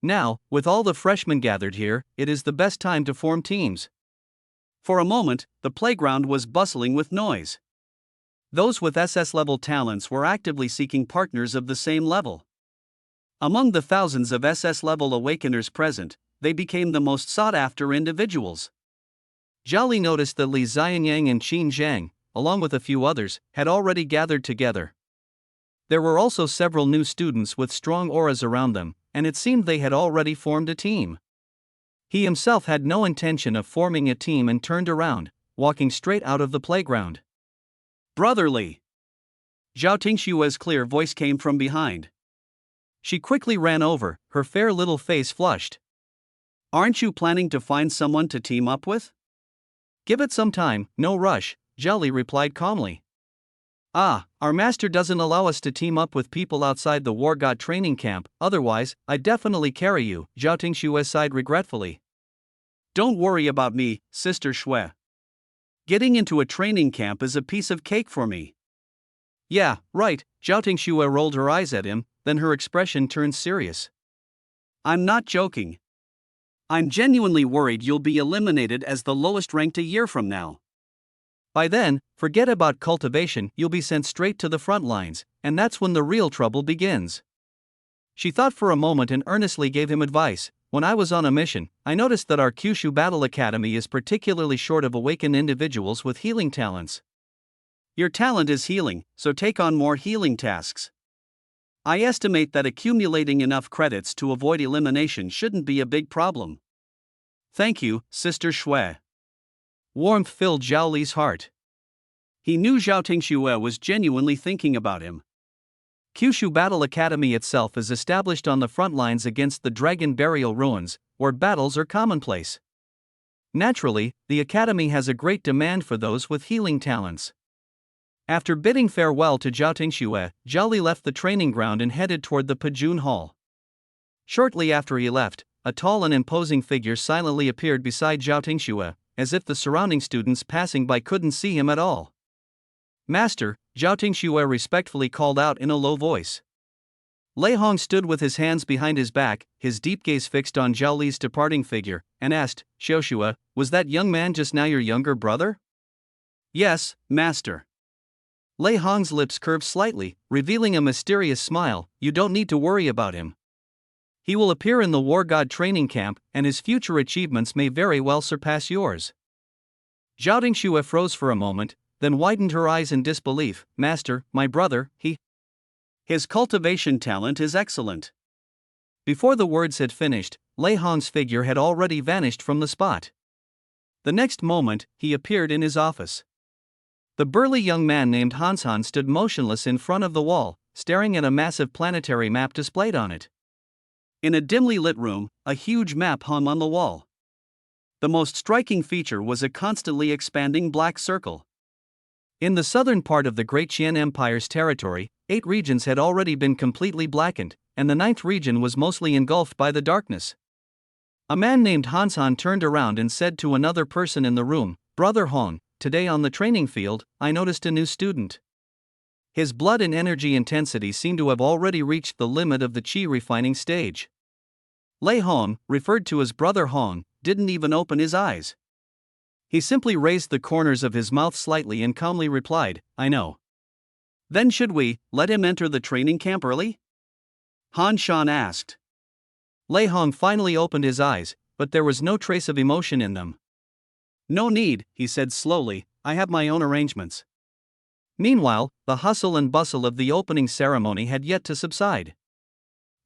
Now, with all the freshmen gathered here, it is the best time to form teams. For a moment, the playground was bustling with noise. Those with SS-level talents were actively seeking partners of the same level. Among the thousands of SS-level awakeners present, they became the most sought-after individuals. Zhao Li noticed that Li Xianyang and Qin Zhang, along with a few others, had already gathered together. There were also several new students with strong auras around them, and it seemed they had already formed a team. He himself had no intention of forming a team and turned around, walking straight out of the playground. Brotherly! Zhao Tingshua's clear voice came from behind. She quickly ran over, her fair little face flushed. Aren't you planning to find someone to team up with? Give it some time, no rush, Zhao Li replied calmly. Ah, our master doesn't allow us to team up with people outside the war god training camp, otherwise, I'd definitely carry you, Zhao Tingxue sighed regretfully. Don't worry about me, Sister Shui. Getting into a training camp is a piece of cake for me. Yeah, right, Zhao Tingxue rolled her eyes at him, then her expression turned serious. I'm not joking. I'm genuinely worried you'll be eliminated as the lowest ranked a year from now. By then, forget about cultivation, you'll be sent straight to the front lines, and that's when the real trouble begins. She thought for a moment and earnestly gave him advice. When I was on a mission, I noticed that our Kyushu Battle Academy is particularly short of awakened individuals with healing talents. Your talent is healing, so take on more healing tasks. I estimate that accumulating enough credits to avoid elimination shouldn't be a big problem. Thank you, Sister Shui. Warmth filled Zhao Li's heart. He knew Zhao Tingxue was genuinely thinking about him. Kyushu Battle Academy itself is established on the front lines against the Dragon Burial Ruins, where battles are commonplace. Naturally, the academy has a great demand for those with healing talents. After bidding farewell to Zhao Tingxue, Zhao Li left the training ground and headed toward the Pajun Hall. Shortly after he left, a tall and imposing figure silently appeared beside Zhao Tingxue, as if the surrounding students passing by couldn't see him at all. Master, Zhao Tingxue respectfully called out in a low voice. Lei Hong stood with his hands behind his back, his deep gaze fixed on Zhao Li's departing figure, and asked, Xiaoxue, was that young man just now your younger brother? Yes, Master. Lei Hong's lips curved slightly, revealing a mysterious smile. You don't need to worry about him. He will appear in the War God training camp, and his future achievements may very well surpass yours. Zhao Tingxue froze for a moment, then widened her eyes in disbelief. Master, my brother, his cultivation talent is excellent. Before the words had finished, Lei Hong's figure had already vanished from the spot. The next moment, he appeared in his office. The burly young man named Han stood motionless in front of the wall, staring at a massive planetary map displayed on it. In a dimly lit room, a huge map hung on the wall. The most striking feature was a constantly expanding black circle. In the southern part of the Great Qian Empire's territory, 8 regions had already been completely blackened, and the 9th region was mostly engulfed by the darkness. A man named Han turned around and said to another person in the room, Brother Hong, today on the training field, I noticed a new student. His blood and energy intensity seemed to have already reached the limit of the qi refining stage. Lei Hong, referred to as Brother Hong, didn't even open his eyes. He simply raised the corners of his mouth slightly and calmly replied, I know. Then should we let him enter the training camp early? Han Shan asked. Lei Hong finally opened his eyes, but there was no trace of emotion in them. No need, he said slowly, I have my own arrangements. Meanwhile, the hustle and bustle of the opening ceremony had yet to subside.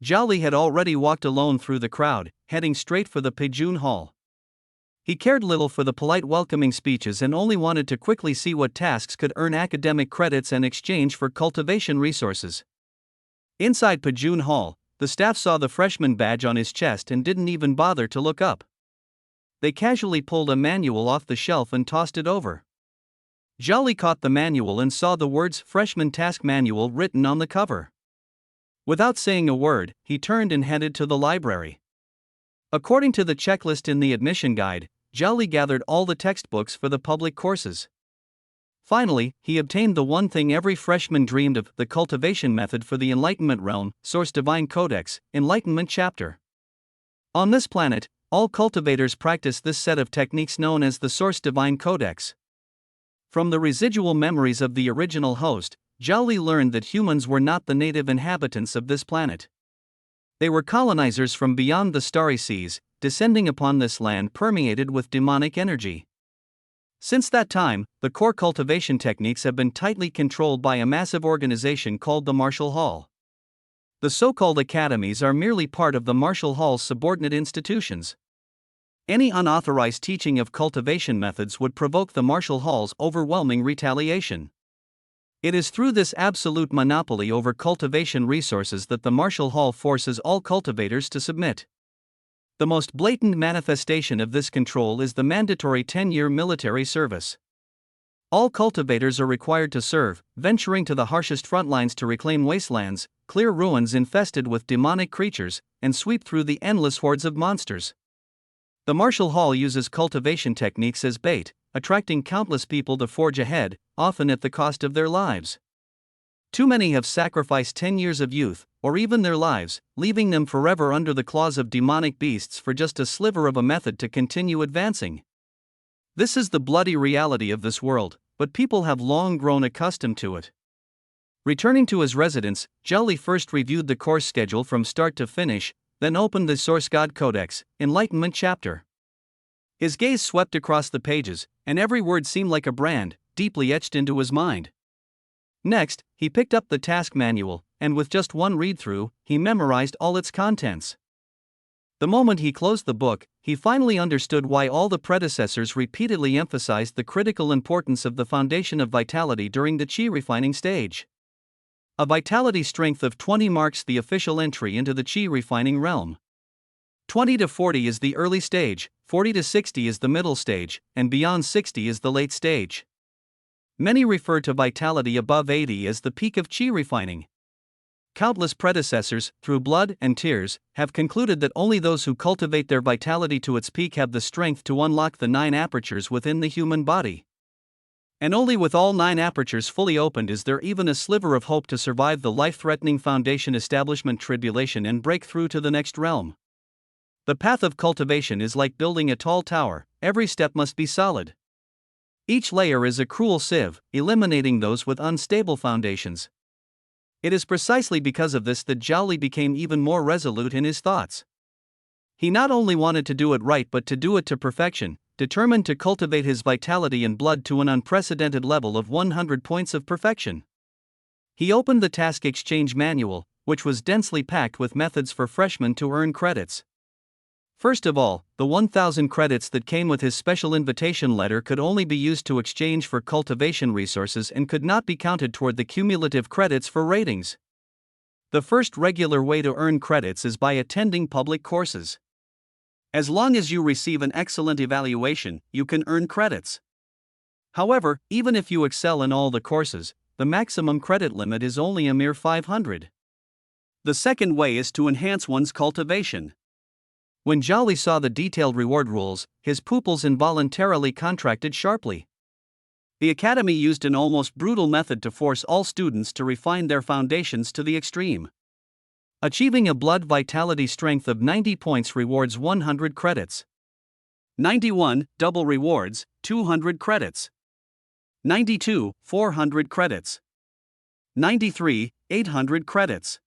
Zhao Li had already walked alone through the crowd, heading straight for the Pejun Hall. He cared little for the polite welcoming speeches and only wanted to quickly see what tasks could earn academic credits and exchange for cultivation resources. Inside Pejun Hall, the staff saw the freshman badge on his chest and didn't even bother to look up. They casually pulled a manual off the shelf and tossed it over. Zhao Li caught the manual and saw the words Freshman Task Manual written on the cover. Without saying a word, he turned and headed to the library. According to the checklist in the admission guide, Zhao Li gathered all the textbooks for the public courses. Finally, he obtained the one thing every freshman dreamed of, the cultivation method for the Enlightenment Realm, Source Divine Codex, Enlightenment Chapter. On this planet, all cultivators practice this set of techniques known as the Source Divine Codex. From the residual memories of the original host, Zhao Li learned that humans were not the native inhabitants of this planet. They were colonizers from beyond the starry seas, descending upon this land permeated with demonic energy. Since that time, the core cultivation techniques have been tightly controlled by a massive organization called the Marshall Hall. The so-called academies are merely part of the Marshall Hall's subordinate institutions. Any unauthorized teaching of cultivation methods would provoke the Marshall Hall's overwhelming retaliation. It is through this absolute monopoly over cultivation resources that the Marshall Hall forces all cultivators to submit. The most blatant manifestation of this control is the mandatory 10-year military service. All cultivators are required to serve, venturing to the harshest front lines to reclaim wastelands, clear ruins infested with demonic creatures, and sweep through the endless hordes of monsters. The Marshall Hall uses cultivation techniques as bait, attracting countless people to forge ahead, often at the cost of their lives. Too many have sacrificed 10 years of youth, or even their lives, leaving them forever under the claws of demonic beasts for just a sliver of a method to continue advancing. This is the bloody reality of this world, but people have long grown accustomed to it. Returning to his residence, Zhao Li first reviewed the course schedule from start to finish, then opened the Source God Codex, Enlightenment chapter. His gaze swept across the pages, and every word seemed like a brand, deeply etched into his mind. Next, he picked up the task manual, and with just one read-through, he memorized all its contents. The moment he closed the book, he finally understood why all the predecessors repeatedly emphasized the critical importance of the foundation of vitality during the chi refining stage. A vitality strength of 20 marks the official entry into the chi refining realm. 20 to 40 is the early stage, 40 to 60 is the middle stage, and beyond 60 is the late stage. Many refer to vitality above 80 as the peak of chi refining. Countless predecessors, through blood and tears, have concluded that only those who cultivate their vitality to its peak have the strength to unlock the 9 apertures within the human body. And only with all 9 apertures fully opened is there even a sliver of hope to survive the life-threatening foundation establishment tribulation and break through to the next realm. The path of cultivation is like building a tall tower, every step must be solid. Each layer is a cruel sieve, eliminating those with unstable foundations. It is precisely because of this that Zhao Li became even more resolute in his thoughts. He not only wanted to do it right but to do it to perfection, determined to cultivate his vitality and blood to an unprecedented level of 100 points of perfection. He opened the Task Exchange Manual, which was densely packed with methods for freshmen to earn credits. First of all, the 1,000 credits that came with his special invitation letter could only be used to exchange for cultivation resources and could not be counted toward the cumulative credits for ratings. The first regular way to earn credits is by attending public courses. As long as you receive an excellent evaluation, you can earn credits. However, even if you excel in all the courses, the maximum credit limit is only a mere 500. The second way is to enhance one's cultivation. When Zhao Li saw the detailed reward rules, his pupils involuntarily contracted sharply. The academy used an almost brutal method to force all students to refine their foundations to the extreme. Achieving a blood vitality strength of 90 points rewards 100 credits. 91, double rewards, 200 credits. 92, 400 credits. 93, 800 credits.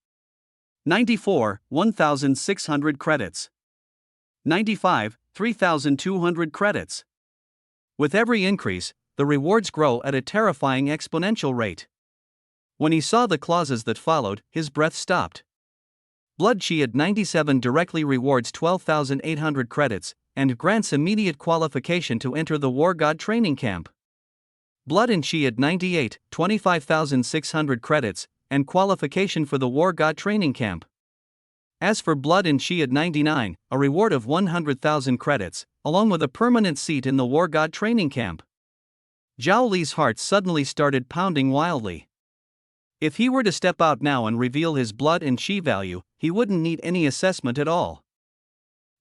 94, 1,600 credits. 95, 3,200 credits. With every increase, the rewards grow at a terrifying exponential rate. When he saw the clauses that followed, his breath stopped. Blood Chi at 97 directly rewards 12,800 credits, and grants immediate qualification to enter the War God training camp. Blood and Chi at 98, 25,600 credits, and qualification for the War God training camp. As for Blood and Chi at 99, a reward of 100,000 credits, along with a permanent seat in the War God training camp. Zhao Li's heart suddenly started pounding wildly. If he were to step out now and reveal his blood and chi value, he wouldn't need any assessment at all.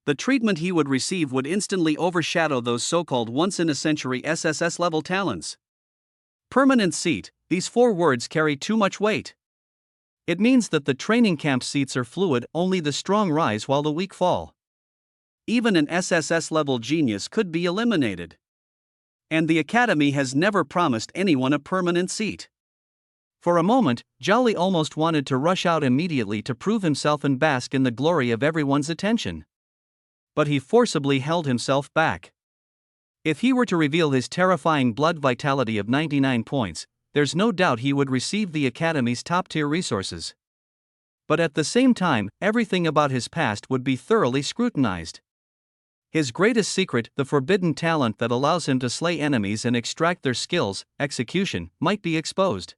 The treatment he would receive would instantly overshadow those so-called once-in-a-century SSS-level talents. Permanent seat, these 4 words carry too much weight. It means that the training camp seats are fluid, only the strong rise while the weak fall. Even an SSS-level genius could be eliminated. And the academy has never promised anyone a permanent seat. For a moment, Zhao Li almost wanted to rush out immediately to prove himself and bask in the glory of everyone's attention. But he forcibly held himself back. If he were to reveal his terrifying blood vitality of 99 points, there's no doubt he would receive the Academy's top-tier resources. But at the same time, everything about his past would be thoroughly scrutinized. His greatest secret, the forbidden talent that allows him to slay enemies and extract their skills, execution, might be exposed.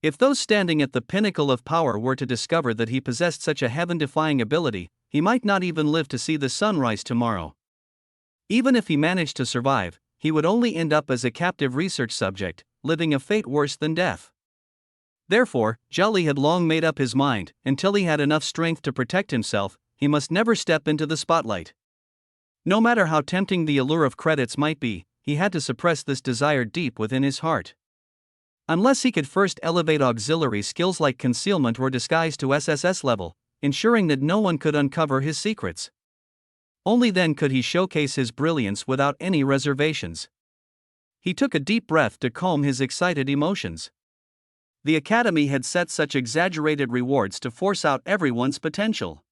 If those standing at the pinnacle of power were to discover that he possessed such a heaven-defying ability, he might not even live to see the sunrise tomorrow. Even if he managed to survive, he would only end up as a captive research subject, living a fate worse than death. Therefore, Zhao Li had long made up his mind, until he had enough strength to protect himself, he must never step into the spotlight. No matter how tempting the allure of credits might be, he had to suppress this desire deep within his heart. Unless he could first elevate auxiliary skills like concealment or disguise to SSS level, ensuring that no one could uncover his secrets. Only then could he showcase his brilliance without any reservations. He took a deep breath to calm his excited emotions. The Academy had set such exaggerated rewards to force out everyone's potential.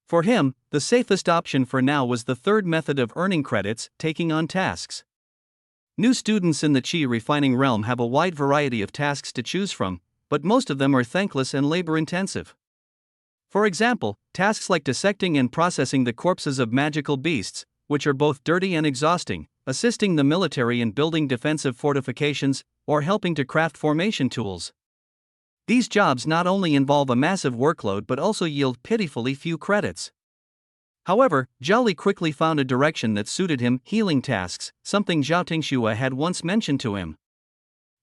For him, the safest option for now was the third method of earning credits, taking on tasks. New students in the Qi refining realm have a wide variety of tasks to choose from, but most of them are thankless and labor-intensive. For example, tasks like dissecting and processing the corpses of magical beasts, which are both dirty and exhausting, assisting the military in building defensive fortifications, or helping to craft formation tools. These jobs not only involve a massive workload but also yield pitifully few credits. However, Zhao Li quickly found a direction that suited him: healing tasks, something Zhao Tingxue had once mentioned to him.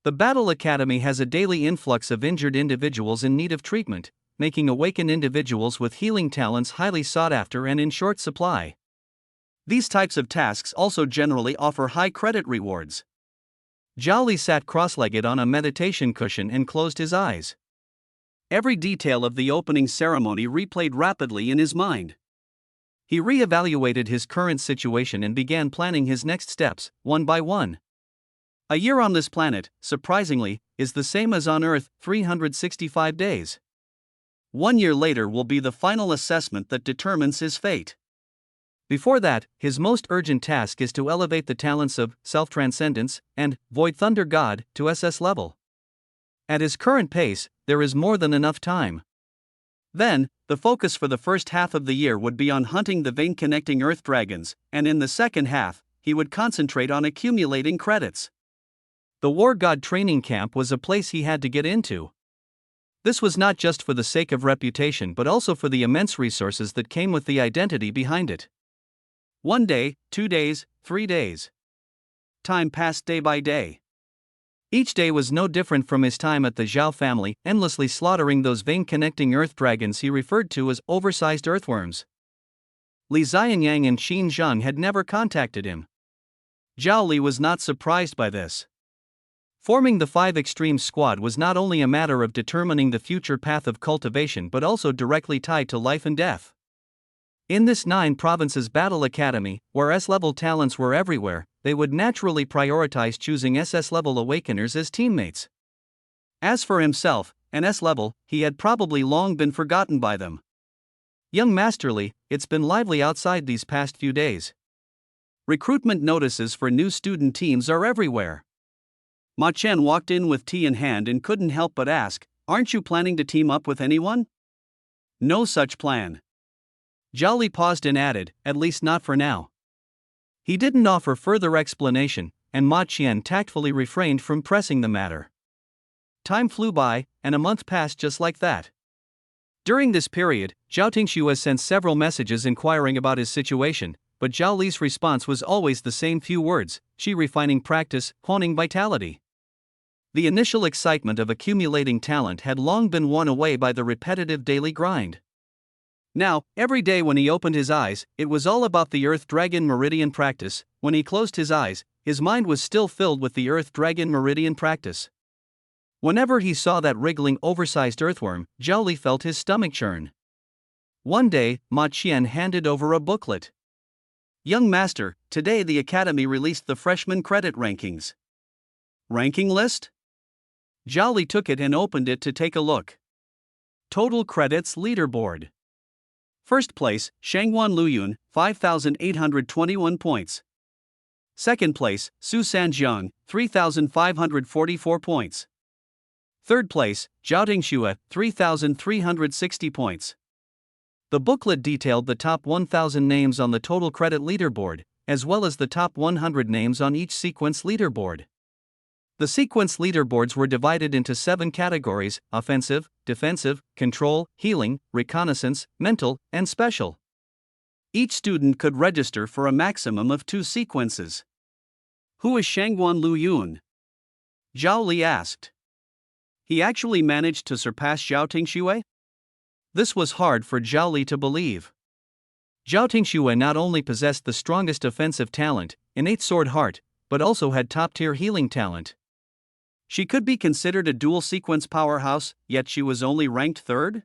The Battle Academy has a daily influx of injured individuals in need of treatment, making awakened individuals with healing talents highly sought after and in short supply. These types of tasks also generally offer high credit rewards. Zhao Li sat cross-legged on a meditation cushion and closed his eyes. Every detail of the opening ceremony replayed rapidly in his mind. He re-evaluated his current situation and began planning his next steps, one by one. A year on this planet, surprisingly, is the same as on Earth, 365 days. 1 year later will be the final assessment that determines his fate. Before that, his most urgent task is to elevate the talents of Self-Transcendence and Void Thunder God to SS level. At his current pace, there is more than enough time. Then, the focus for the first half of the year would be on hunting the vein-connecting Earth Dragons, and in the second half, he would concentrate on accumulating credits. The War God training camp was a place he had to get into. This was not just for the sake of reputation but also for the immense resources that came with the identity behind it. 1 day, 2 days, 3 days. Time passed day by day. Each day was no different from his time at the Zhao family, endlessly slaughtering those vein-connecting earth dragons he referred to as oversized earthworms. Li Xianyang and Qin Zheng had never contacted him. Zhao Li was not surprised by this. Forming the 5 Extreme Squad was not only a matter of determining the future path of cultivation but also directly tied to life and death. In this 9 provinces battle academy, where S-level talents were everywhere, they would naturally prioritize choosing SS-level awakeners as teammates. As for himself, an S-level, he had probably long been forgotten by them. Young Master Li, it's been lively outside these past few days. Recruitment notices for new student teams are everywhere. Ma Chen walked in with tea in hand and couldn't help but ask, "Aren't you planning to team up with anyone?" "No such plan." Zhao Li paused and added, "At least not for now." He didn't offer further explanation, and Ma Chen tactfully refrained from pressing the matter. Time flew by, and a month passed just like that. During this period, Zhao Tingxue sent several messages inquiring about his situation, but Zhao Li's response was always the same few words: "Qi refining practice, honing vitality." The initial excitement of accumulating talent had long been worn away by the repetitive daily grind. Now, every day when he opened his eyes, it was all about the Earth Dragon Meridian practice. When he closed his eyes, his mind was still filled with the Earth Dragon Meridian practice. Whenever he saw that wriggling oversized earthworm, Zhao Li felt his stomach churn. One day, Ma Qian handed over a booklet. "Young Master, today the Academy released the freshman credit rankings." "Ranking list?" Zhao Li took it and opened it to take a look. Total credits leaderboard. First place, Shangwan Luyun, 5,821 points. Second place, Su Sanjiang, 3,544 points. Third place, Zhao Li, 3,360 points. The booklet detailed the top 1,000 names on the total credit leaderboard, as well as the top 100 names on each sequence leaderboard. The sequence leaderboards were divided into 7 categories: offensive, defensive, control, healing, reconnaissance, mental, and special. Each student could register for a maximum of 2 sequences. Who is Shangguan Lu Yun? Zhao Li asked. He actually managed to surpass Zhao Tingxue? This was hard for Zhao Li to believe. Zhao Tingxue not only possessed the strongest offensive talent, innate sword heart, but also had top-tier healing talent. She could be considered a dual-sequence powerhouse, yet she was only ranked 3rd?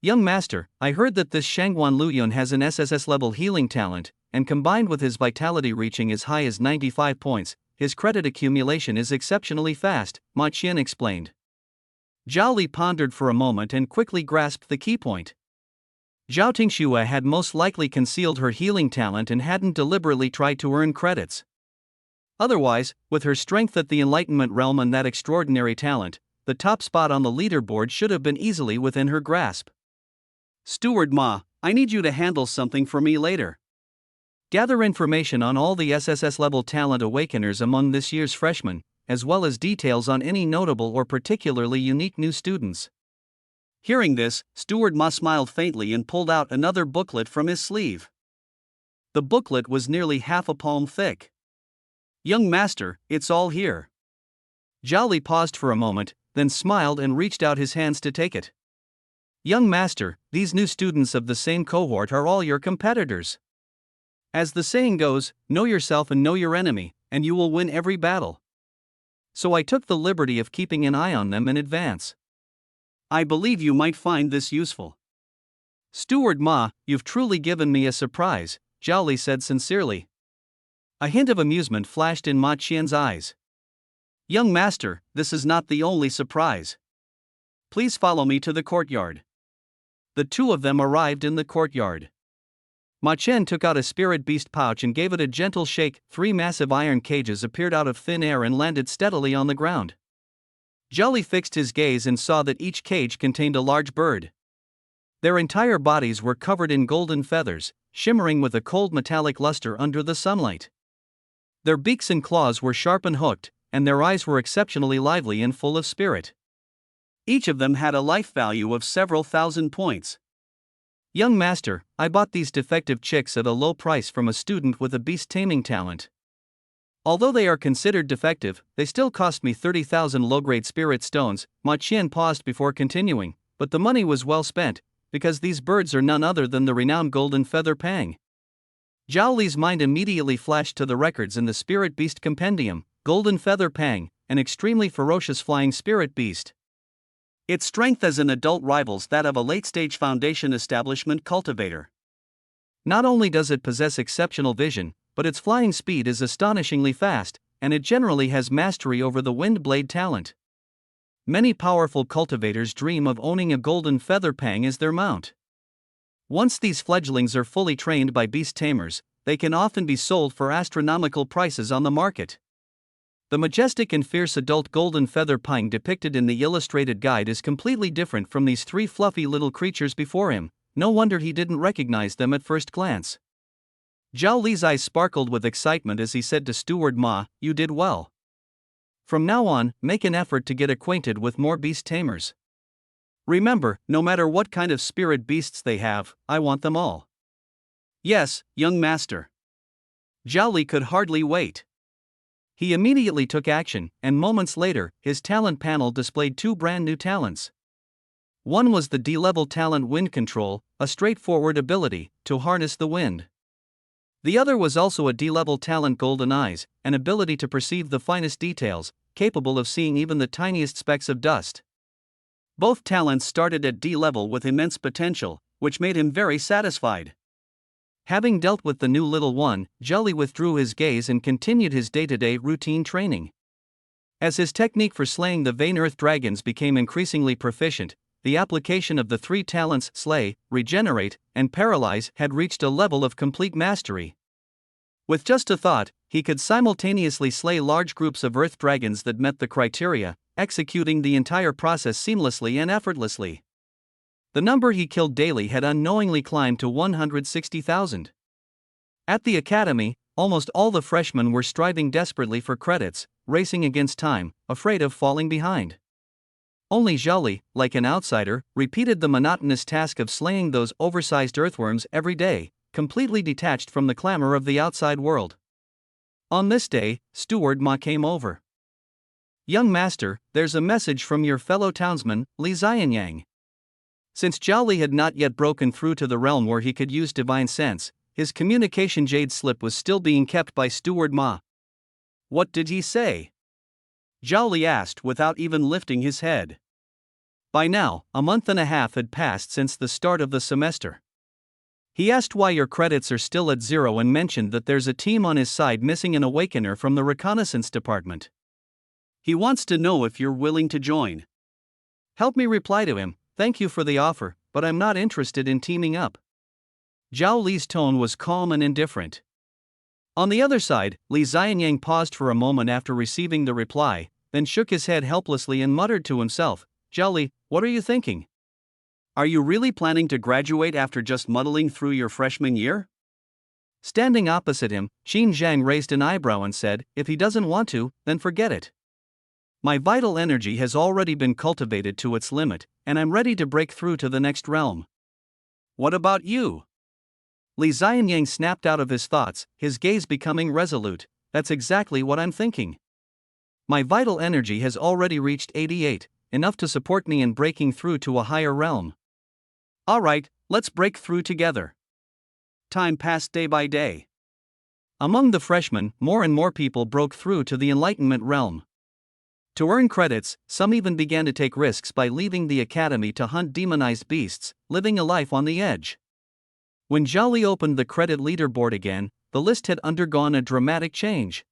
Young master, I heard that this Shangguan Luyun has an SSS-level healing talent, and combined with his vitality reaching as high as 95 points, his credit accumulation is exceptionally fast, Ma Qian explained. Zhao Li pondered for a moment and quickly grasped the key point. Zhao Tingxue had most likely concealed her healing talent and hadn't deliberately tried to earn credits. Otherwise, with her strength at the Enlightenment realm and that extraordinary talent, the top spot on the leaderboard should have been easily within her grasp. Steward Ma, I need you to handle something for me later. Gather information on all the SSS-level talent awakeners among this year's freshmen, as well as details on any notable or particularly unique new students. Hearing this, Steward Ma smiled faintly and pulled out another booklet from his sleeve. The booklet was nearly half a palm thick. Young master, it's all here. Zhao Li paused for a moment, then smiled and reached out his hands to take it. Young master, these new students of the same cohort are all your competitors. As the saying goes, know yourself and know your enemy, and you will win every battle. So I took the liberty of keeping an eye on them in advance. I believe you might find this useful. Steward Ma, you've truly given me a surprise, Zhao Li said sincerely. A hint of amusement flashed in Ma Qian's eyes. Young master, this is not the only surprise. Please follow me to the courtyard. The two of them arrived in the courtyard. Ma Qian took out a spirit beast pouch and gave it a gentle shake. 3 massive iron cages appeared out of thin air and landed steadily on the ground. Zhao Li fixed his gaze and saw that each cage contained a large bird. Their entire bodies were covered in golden feathers, shimmering with a cold metallic luster under the sunlight. Their beaks and claws were sharp and hooked, and their eyes were exceptionally lively and full of spirit. Each of them had a life value of several thousand points. Young master, I bought these defective chicks at a low price from a student with a beast taming talent. Although they are considered defective, they still cost me 30,000 low-grade spirit stones. Ma Qian paused before continuing, but the money was well spent, because these birds are none other than the renowned golden feather pang. Zhao Li's mind immediately flashed to the records in the Spirit Beast Compendium. Golden feather pang, an extremely ferocious flying spirit beast. Its strength as an adult rivals that of a late-stage Foundation establishment cultivator. Not only does it possess exceptional vision, but its flying speed is astonishingly fast, and it generally has mastery over the wind blade talent. Many powerful cultivators dream of owning a golden feather pang as their mount. Once these fledglings are fully trained by beast tamers, they can often be sold for astronomical prices on the market. The majestic and fierce adult golden feather pang depicted in the illustrated guide is completely different from these 3 fluffy little creatures before him. No wonder he didn't recognize them at first glance. Zhao Li's eyes sparkled with excitement as he said to Steward Ma, "You did well. From now on, make an effort to get acquainted with more beast tamers. Remember, no matter what kind of spirit beasts they have, I want them all." Yes, young master. Zhao Li could hardly wait. He immediately took action, and moments later, his talent panel displayed 2 brand new talents. One was the D-level talent Wind Control, a straightforward ability to harness the wind. The other was also a D-level talent Golden Eyes, an ability to perceive the finest details, capable of seeing even the tiniest specks of dust. Both talents started at D-level with immense potential, which made him very satisfied. Having dealt with the new little one, Zhao Li withdrew his gaze and continued his day-to-day routine training. As his technique for slaying the vain earth dragons became increasingly proficient, the application of the 3 talents Slay, Regenerate, and Paralyze had reached a level of complete mastery. With just a thought, he could simultaneously slay large groups of Earth dragons that met the criteria, executing the entire process seamlessly and effortlessly. The number he killed daily had unknowingly climbed to 160,000. At the academy, almost all the freshmen were striving desperately for credits, racing against time, afraid of falling behind. Only Zhao Li, like an outsider, repeated the monotonous task of slaying those oversized earthworms every day, completely detached from the clamor of the outside world. On this day, Steward Ma came over. "Young master, there's a message from your fellow townsman, Li Xianyang." Since Zhao Li had not yet broken through to the realm where he could use divine sense, his communication jade slip was still being kept by Steward Ma. "What did he say?" Zhao Li asked without even lifting his head. By now, a month and a half had passed since the start of the semester. He asked why your credits are still at 0 and mentioned that there's a team on his side missing an awakener from the reconnaissance department. He wants to know if you're willing to join. Help me reply to him, "Thank you for the offer, but I'm not interested in teaming up." Zhao Li's tone was calm and indifferent. On the other side, Li Xianyang paused for a moment after receiving the reply, then shook his head helplessly and muttered to himself, "Zhao Li, what are you thinking? Are you really planning to graduate after just muddling through your freshman year?" Standing opposite him, Qin Zhang raised an eyebrow and said, "If he doesn't want to, then forget it. My vital energy has already been cultivated to its limit, and I'm ready to break through to the next realm." "What about you?" Li Xianyang snapped out of his thoughts, his gaze becoming resolute. "That's exactly what I'm thinking. My vital energy has already reached 88, enough to support me in breaking through to a higher realm. Alright, let's break through together." Time passed day by day. Among the freshmen, more and more people broke through to the Enlightenment realm. To earn credits, some even began to take risks by leaving the academy to hunt demonized beasts, living a life on the edge. When Zhao Li opened the credit leaderboard again, the list had undergone a dramatic change.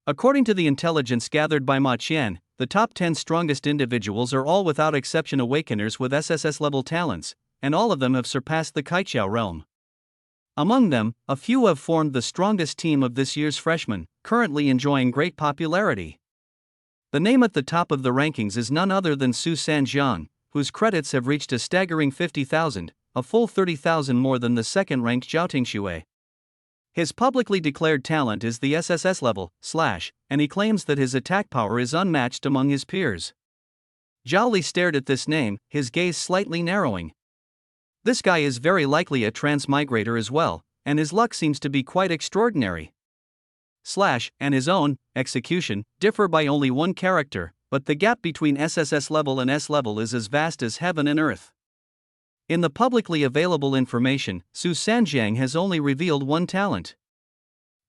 According to the intelligence gathered by Ma Qian, the top 10 strongest individuals are all without exception awakeners with SSS-level talents, and all of them have surpassed the Kaiqiao realm. Among them, a few have formed the strongest team of this year's freshmen, currently enjoying great popularity. The name at the top of the rankings is none other than Su Sanjiang, whose credits have reached a staggering 50,000, a full 30,000 more than the second-ranked Zhao Tingshui. His publicly declared talent is the SSS level, and he claims that his attack power is unmatched among his peers. Zhao Li stared at this name, his gaze slightly narrowing. This guy is very likely a transmigrator as well, and his luck seems to be quite extraordinary. And his own execution differ by only one character, but the gap between SSS level and S level is as vast as heaven and earth. In the publicly available information, Su Sanjiang has only revealed one talent.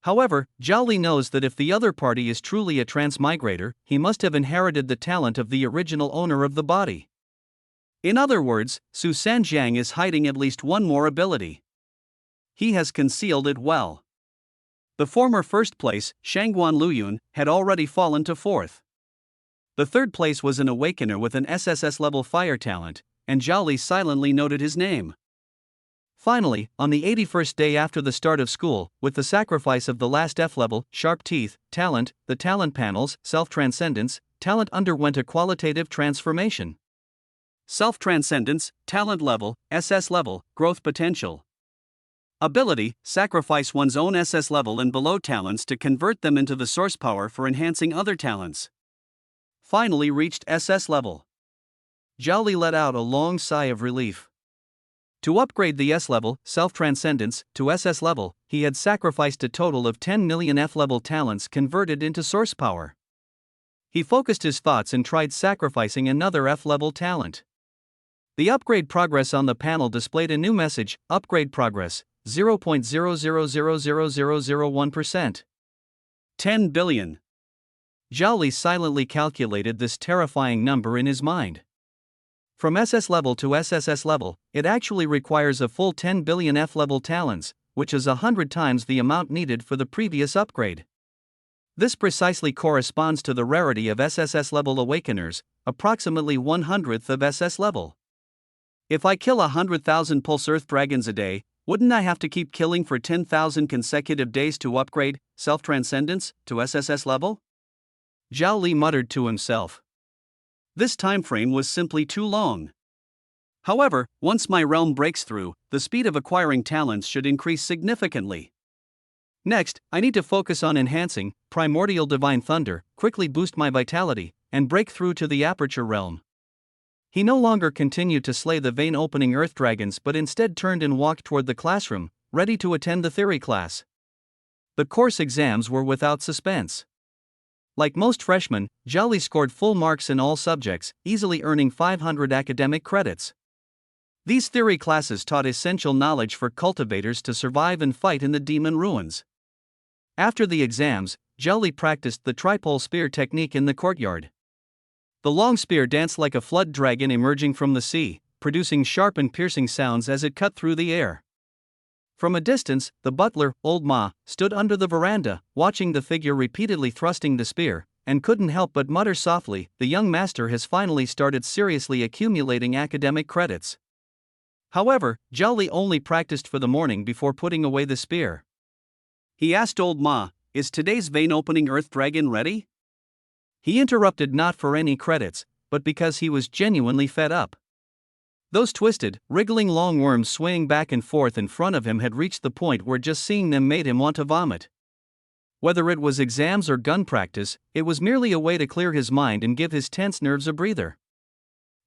However, Zhao Li knows that if the other party is truly a transmigrator, he must have inherited the talent of the original owner of the body. In other words, Su Sanjiang is hiding at least one more ability. He has concealed it well. The former first place, Shangguan Luyun, had already fallen to fourth. The third place was an awakener with an SSS-level fire talent, and Zhao Li silently noted his name. Finally, on the 81st day after the start of school, with the sacrifice of the last F-level, sharp teeth, talent, the talent panels, self-transcendence, talent underwent a qualitative transformation. Self-transcendence, talent level, SS level, growth potential. Ability, sacrifice one's own SS level and below talents to convert them into the source power for enhancing other talents. Finally reached SS level. Zhao Li let out a long sigh of relief. To upgrade the S level, self-transcendence, to SS level, he had sacrificed a total of 10 million F-level talents converted into source power. He focused his thoughts and tried sacrificing another F-level talent. The upgrade progress on the panel displayed a new message: upgrade progress, 0.00000001%. 10 billion. Zhao Li silently calculated this terrifying number in his mind. From SS level to SSS level, it actually requires a full 10 billion F-level talents, which is 100 times the amount needed for the previous upgrade. This precisely corresponds to the rarity of SSS level awakeners, approximately 1/100th of SS level. If I kill 100,000 pulse earth dragons a day, Wouldn't I have to keep killing for 10,000 consecutive days to upgrade self-transcendence to SSS level? Zhao Li muttered to himself. This time frame was simply too long. However, once my realm breaks through, the speed of acquiring talents should increase significantly. Next, I need to focus on enhancing primordial divine thunder, quickly boost my vitality, and break through to the aperture realm. He no longer continued to slay the vein-opening earth dragons but instead turned and walked toward the classroom, ready to attend the theory class. The course exams were without suspense. Like most freshmen, Zhao Li scored full marks in all subjects, easily earning 500 academic credits. These theory classes taught essential knowledge for cultivators to survive and fight in the demon ruins. After the exams, Zhao Li practiced the tripole spear technique in the courtyard. The long spear danced like a flood dragon emerging from the sea, producing sharp and piercing sounds as it cut through the air. From a distance, the butler, Old Ma, stood under the veranda, watching the figure repeatedly thrusting the spear, and couldn't help but mutter softly, "The young master has finally started seriously accumulating academic credits." However, Zhao Li only practiced for the morning before putting away the spear. He asked Old Ma, "Is today's vein-opening earth dragon ready?" He interrupted not for any credits, but because he was genuinely fed up. Those twisted, wriggling long worms swaying back and forth in front of him had reached the point where just seeing them made him want to vomit. Whether it was exams or gun practice, it was merely a way to clear his mind and give his tense nerves a breather.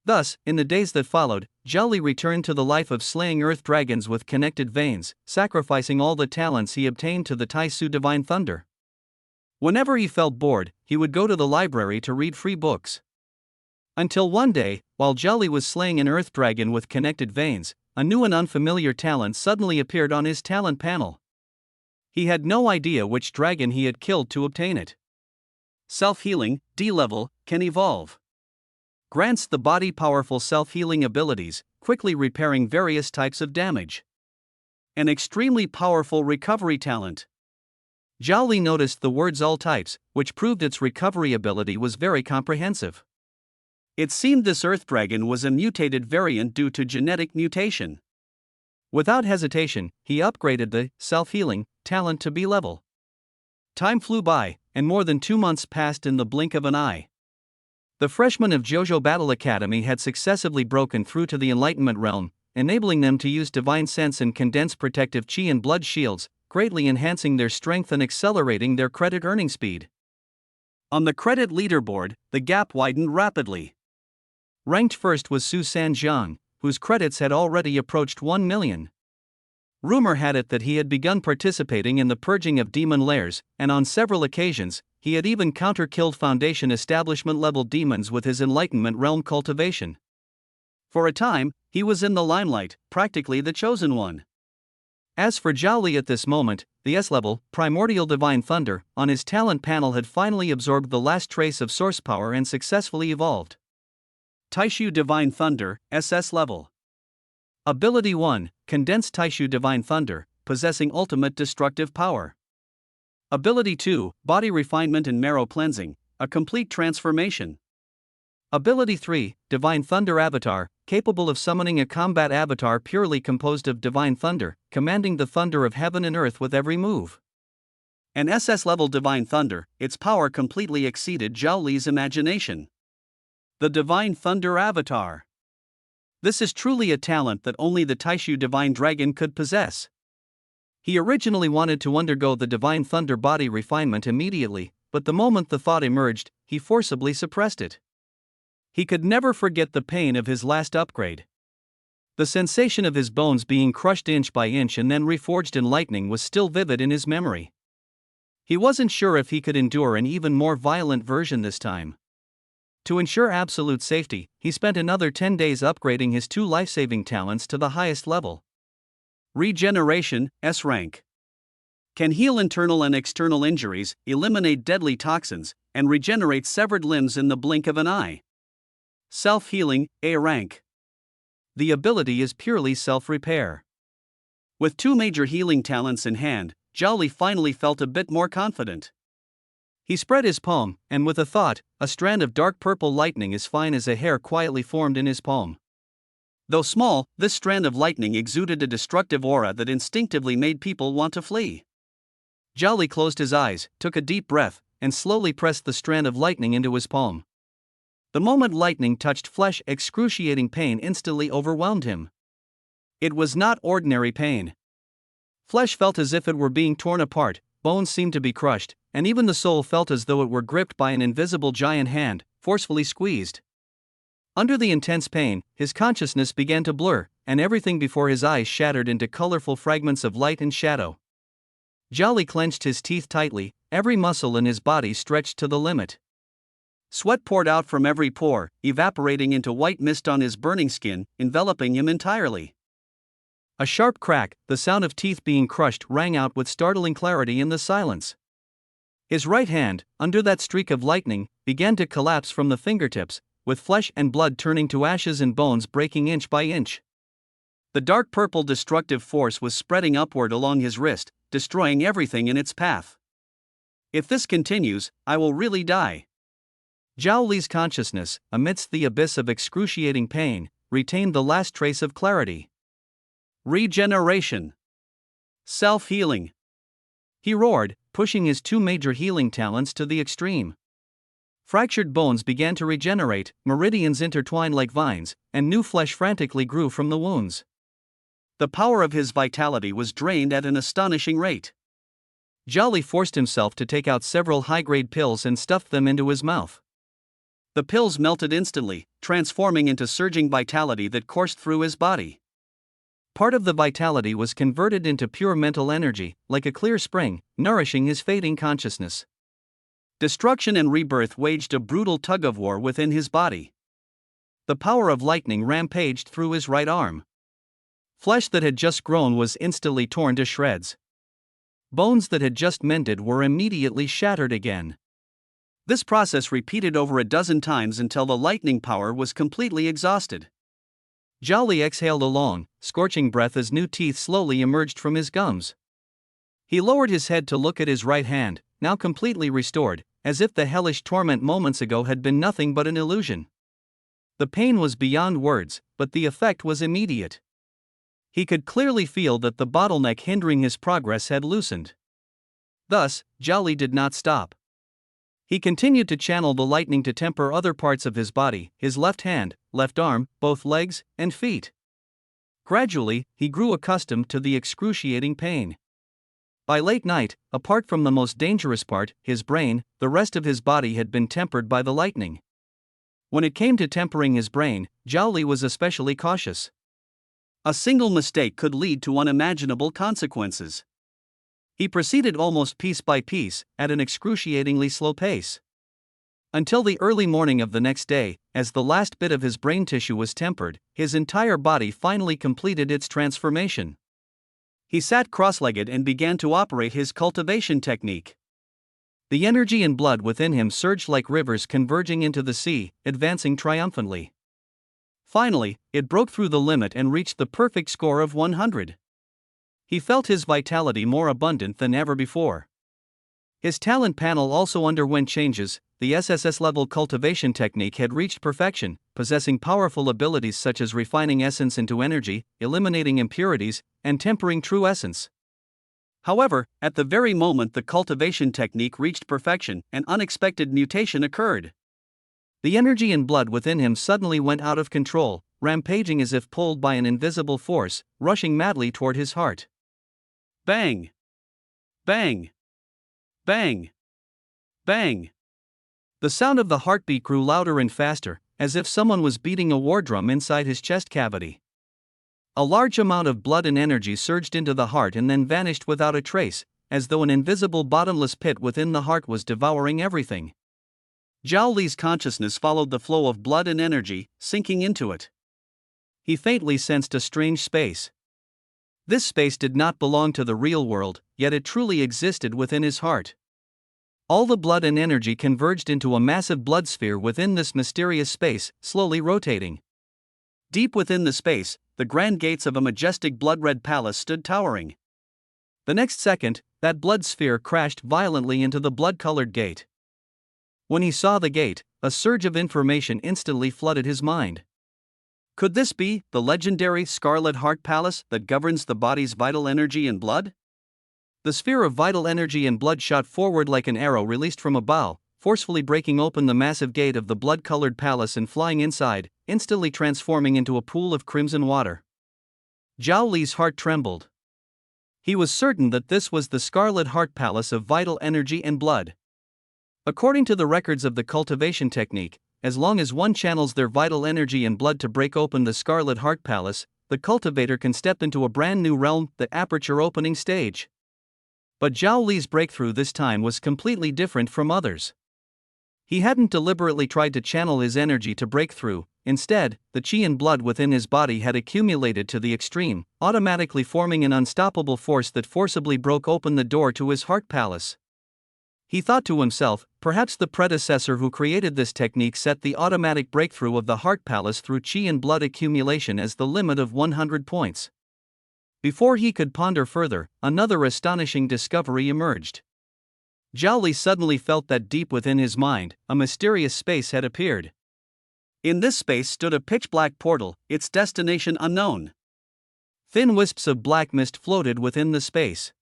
Thus, in the days that followed, Zhao Li returned to the life of slaying earth dragons with connected veins, sacrificing all the talents he obtained to the Taisu Divine Thunder. Whenever he felt bored, he would go to the library to read free books. Until one day, while Zhao Li was slaying an earth dragon with connected veins, a new and unfamiliar talent suddenly appeared on his talent panel. He had no idea which dragon he had killed to obtain it. Self-healing, D-level, can evolve. Grants the body powerful self-healing abilities, quickly repairing various types of damage. An extremely powerful recovery talent. Zhao Li noticed the words all types, which proved its recovery ability was very comprehensive. It seemed this earth dragon was a mutated variant due to genetic mutation. Without hesitation, he upgraded the self-healing talent to B level. Time flew by, and more than 2 months passed in the blink of an eye. The freshmen of Jojo Battle Academy had successively broken through to the Enlightenment realm, enabling them to use divine sense and condense protective chi and blood shields, greatly enhancing their strength and accelerating their credit earning speed. On the credit leaderboard, the gap widened rapidly. Ranked first was Su Sanjiang, whose credits had already approached 1 million. Rumor had it that he had begun participating in the purging of demon lairs, and on several occasions, he had even counter-killed Foundation establishment-level demons with his Enlightenment realm cultivation. For a time, he was in the limelight, practically the chosen one. As for Zhao Li at this moment, the S-level, Primordial Divine Thunder, on his talent panel had finally absorbed the last trace of source power and successfully evolved. Taishu Divine Thunder, SS level. Ability 1, Condensed Taishu Divine Thunder, possessing ultimate destructive power. Ability 2, Body Refinement and Marrow Cleansing, a complete transformation. Ability 3, Divine Thunder Avatar, capable of summoning a combat avatar purely composed of divine thunder, commanding the thunder of heaven and earth with every move. An SS-level divine thunder, its power completely exceeded Zhao Li's imagination. The Divine Thunder Avatar. This is truly a talent that only the Taishu Divine Dragon could possess. He originally wanted to undergo the Divine Thunder body refinement immediately, but the moment the thought emerged, he forcibly suppressed it. He could never forget the pain of his last upgrade. The sensation of his bones being crushed inch by inch and then reforged in lightning was still vivid in his memory. He wasn't sure if he could endure an even more violent version this time. To ensure absolute safety, he spent another 10 days upgrading his 2 life-saving talents to the highest level. Regeneration, S rank. Can heal internal and external injuries, eliminate deadly toxins, and regenerate severed limbs in the blink of an eye. Self-healing, A rank. The ability is purely self-repair. With 2 major healing talents in hand, Zhao Li finally felt a bit more confident. He spread his palm, and with a thought, a strand of dark purple lightning as fine as a hair quietly formed in his palm. Though small, this strand of lightning exuded a destructive aura that instinctively made people want to flee. Zhao Li closed his eyes, took a deep breath, and slowly pressed the strand of lightning into his palm. The moment lightning touched flesh, excruciating pain instantly overwhelmed him. It was not ordinary pain. Flesh felt as if it were being torn apart, bones seemed to be crushed, and even the soul felt as though it were gripped by an invisible giant hand, forcefully squeezed. Under the intense pain, his consciousness began to blur, and everything before his eyes shattered into colorful fragments of light and shadow. Zhao Li clenched his teeth tightly, every muscle in his body stretched to the limit. Sweat poured out from every pore, evaporating into white mist on his burning skin, enveloping him entirely. A sharp crack, the sound of teeth being crushed, rang out with startling clarity in the silence. His right hand, under that streak of lightning, began to collapse from the fingertips, with flesh and blood turning to ashes and bones breaking inch by inch. The dark purple destructive force was spreading upward along his wrist, destroying everything in its path. If this continues, I will really die. Zhao Li's consciousness, amidst the abyss of excruciating pain, retained the last trace of clarity. Regeneration. Self-healing. He roared, pushing his two major healing talents to the extreme. Fractured bones began to regenerate, meridians intertwined like vines, and new flesh frantically grew from the wounds. The power of his vitality was drained at an astonishing rate. Zhao Li forced himself to take out several high-grade pills and stuffed them into his mouth. The pills melted instantly, transforming into surging vitality that coursed through his body. Part of the vitality was converted into pure mental energy, like a clear spring, nourishing his fading consciousness. Destruction and rebirth waged a brutal tug-of-war within his body. The power of lightning rampaged through his right arm. Flesh that had just grown was instantly torn to shreds. Bones that had just mended were immediately shattered again. This process repeated over a dozen times until the lightning power was completely exhausted. Zhao Li exhaled a long, scorching breath as new teeth slowly emerged from his gums. He lowered his head to look at his right hand, now completely restored, as if the hellish torment moments ago had been nothing but an illusion. The pain was beyond words, but the effect was immediate. He could clearly feel that the bottleneck hindering his progress had loosened. Thus, Zhao Li did not stop. He continued to channel the lightning to temper other parts of his body, his left hand, left arm, both legs, and feet. Gradually, he grew accustomed to the excruciating pain. By late night, apart from the most dangerous part, his brain, the rest of his body had been tempered by the lightning. When it came to tempering his brain, Zhao Li was especially cautious. A single mistake could lead to unimaginable consequences. He proceeded almost piece by piece, at an excruciatingly slow pace. Until the early morning of the next day, as the last bit of his brain tissue was tempered, his entire body finally completed its transformation. He sat cross-legged and began to operate his cultivation technique. The energy and blood within him surged like rivers converging into the sea, advancing triumphantly. Finally, it broke through the limit and reached the perfect score of 100. He felt his vitality more abundant than ever before. His talent panel also underwent changes. The SSS-level cultivation technique had reached perfection, possessing powerful abilities such as refining essence into energy, eliminating impurities, and tempering true essence. However, at the very moment the cultivation technique reached perfection, an unexpected mutation occurred. The energy and blood within him suddenly went out of control, rampaging as if pulled by an invisible force, rushing madly toward his heart. Bang! Bang! Bang! Bang! The sound of the heartbeat grew louder and faster, as if someone was beating a war drum inside his chest cavity. A large amount of blood and energy surged into the heart and then vanished without a trace, as though an invisible bottomless pit within the heart was devouring everything. Zhao Li's consciousness followed the flow of blood and energy, sinking into it. He faintly sensed a strange space. This space did not belong to the real world, yet it truly existed within his heart. All the blood and energy converged into a massive blood sphere within this mysterious space, slowly rotating. Deep within the space, the grand gates of a majestic blood-red palace stood towering. The next second, that blood sphere crashed violently into the blood-colored gate. When he saw the gate, a surge of information instantly flooded his mind. Could this be the legendary Scarlet Heart Palace that governs the body's vital energy and blood? The sphere of vital energy and blood shot forward like an arrow released from a bow, forcefully breaking open the massive gate of the blood-colored palace and flying inside, instantly transforming into a pool of crimson water. Zhao Li's heart trembled. He was certain that this was the Scarlet Heart Palace of vital energy and blood. According to the records of the cultivation technique, as long as one channels their vital energy and blood to break open the Scarlet Heart Palace, the cultivator can step into a brand new realm, the aperture opening stage. But Zhao Li's breakthrough this time was completely different from others. He hadn't deliberately tried to channel his energy to break through. Instead, the qi and blood within his body had accumulated to the extreme, automatically forming an unstoppable force that forcibly broke open the door to his heart palace. He thought to himself, perhaps the predecessor who created this technique set the automatic breakthrough of the heart palace through qi and blood accumulation as the limit of 100 points. Before he could ponder further, another astonishing discovery emerged. Zhao Li suddenly felt that deep within his mind, a mysterious space had appeared. In this space stood a pitch-black portal, its destination unknown. Thin wisps of black mist floated within the space.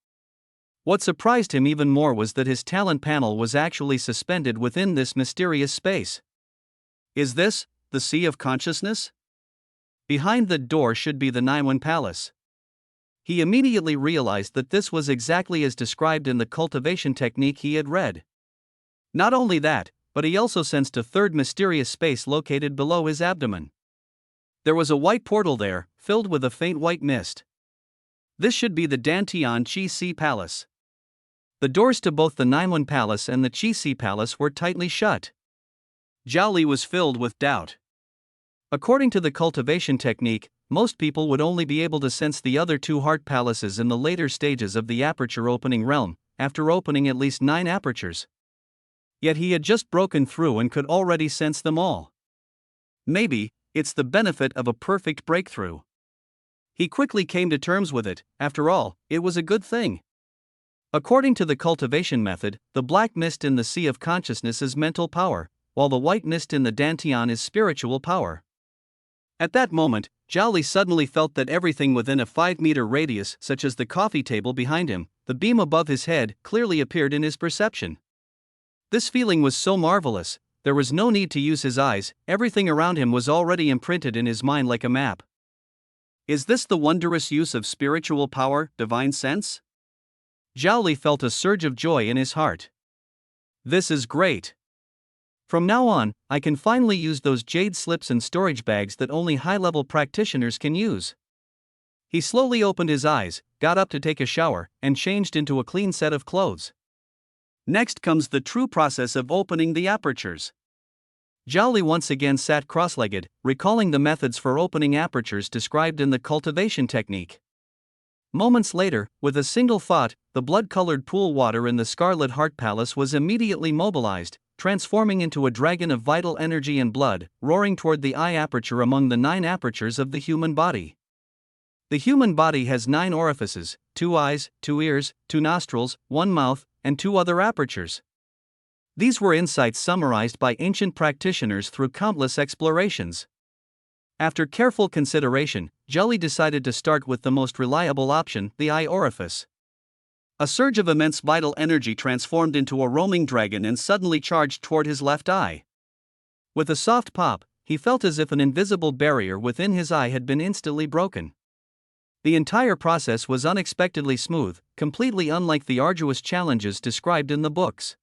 What surprised him even more was that his talent panel was actually suspended within this mysterious space. Is this the Sea of Consciousness? Behind the door should be the Naiwan Palace. He immediately realized that this was exactly as described in the cultivation technique he had read. Not only that, but he also sensed a third mysterious space located below his abdomen. There was a white portal there, filled with a faint white mist. This should be the Dantian Qi Si Palace. The doors to both the Naiwan Palace and the Qi Si Palace were tightly shut. Zhao Li was filled with doubt. According to the cultivation technique, most people would only be able to sense the other two heart palaces in the later stages of the aperture opening realm, after opening at least 9 apertures. Yet he had just broken through and could already sense them all. Maybe it's the benefit of a perfect breakthrough. He quickly came to terms with it. After all, it was a good thing. According to the cultivation method, the black mist in the Sea of Consciousness is mental power, while the white mist in the Dantian is spiritual power. At that moment, Zhao Li suddenly felt that everything within a 5-meter radius, such as the coffee table behind him, the beam above his head, clearly appeared in his perception. This feeling was so marvelous, there was no need to use his eyes, everything around him was already imprinted in his mind like a map. Is this the wondrous use of spiritual power, divine sense? Zhao Li felt a surge of joy in his heart. This is great. From now on, I can finally use those jade slips and storage bags that only high-level practitioners can use. He slowly opened his eyes, got up to take a shower, and changed into a clean set of clothes. Next comes the true process of opening the apertures. Zhao Li once again sat cross-legged, recalling the methods for opening apertures described in the cultivation technique. Moments later, with a single thought, the blood-colored pool water in the Scarlet Heart Palace was immediately mobilized, transforming into a dragon of vital energy and blood, roaring toward the eye aperture among the 9 apertures of the human body. The human body has 9 orifices, 2 eyes, 2 ears, 2 nostrils, 1 mouth, and 2 other apertures. These were insights summarized by ancient practitioners through countless explorations. After careful consideration, Zhao Li decided to start with the most reliable option, the eye orifice. A surge of immense vital energy transformed into a roaming dragon and suddenly charged toward his left eye. With a soft pop, he felt as if an invisible barrier within his eye had been instantly broken. The entire process was unexpectedly smooth, completely unlike the arduous challenges described in the books.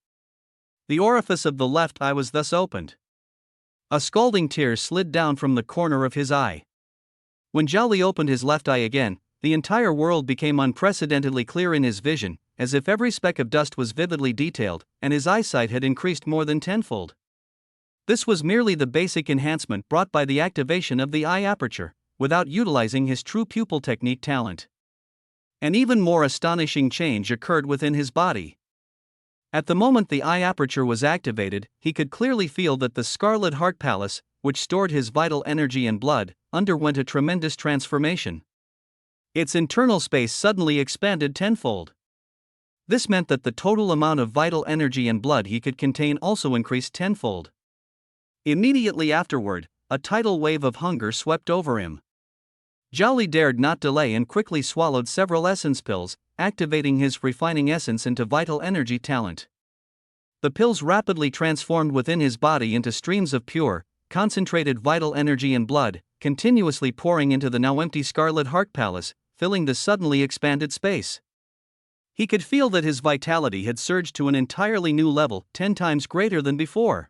The orifice of the left eye was thus opened. A scalding tear slid down from the corner of his eye. When Zhao Li opened his left eye again, the entire world became unprecedentedly clear in his vision, as if every speck of dust was vividly detailed, and his eyesight had increased more than tenfold. This was merely the basic enhancement brought by the activation of the eye aperture, without utilizing his true pupil technique talent. An even more astonishing change occurred within his body. At the moment the eye aperture was activated, he could clearly feel that the Scarlet Heart Palace, which stored his vital energy and blood, underwent a tremendous transformation. Its internal space suddenly expanded tenfold. This meant that the total amount of vital energy and blood he could contain also increased tenfold. Immediately afterward, a tidal wave of hunger swept over him. Zhao Li dared not delay and quickly swallowed several essence pills, activating his refining essence into vital energy talent. The pills rapidly transformed within his body into streams of pure, concentrated vital energy and blood, continuously pouring into the now empty Scarlet Heart Palace, filling the suddenly expanded space. He could feel that his vitality had surged to an entirely new level, 10 times greater than before.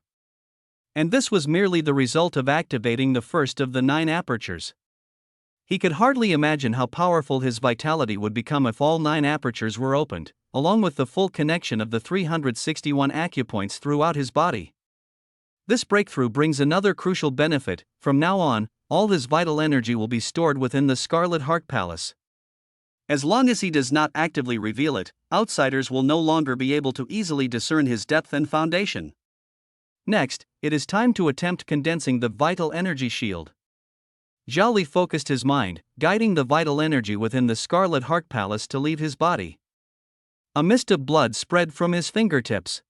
And this was merely the result of activating the first of the 9 apertures. He could hardly imagine how powerful his vitality would become if all 9 apertures were opened, along with the full connection of the 361 acupoints throughout his body. This breakthrough brings another crucial benefit. From now on, all his vital energy will be stored within the Scarlet Heart Palace. As long as he does not actively reveal it, outsiders will no longer be able to easily discern his depth and foundation. Next, it is time to attempt condensing the vital energy shield. Zhao Li focused his mind, guiding the vital energy within the Scarlet Heart Palace to leave his body. A mist of blood spread from his fingertips.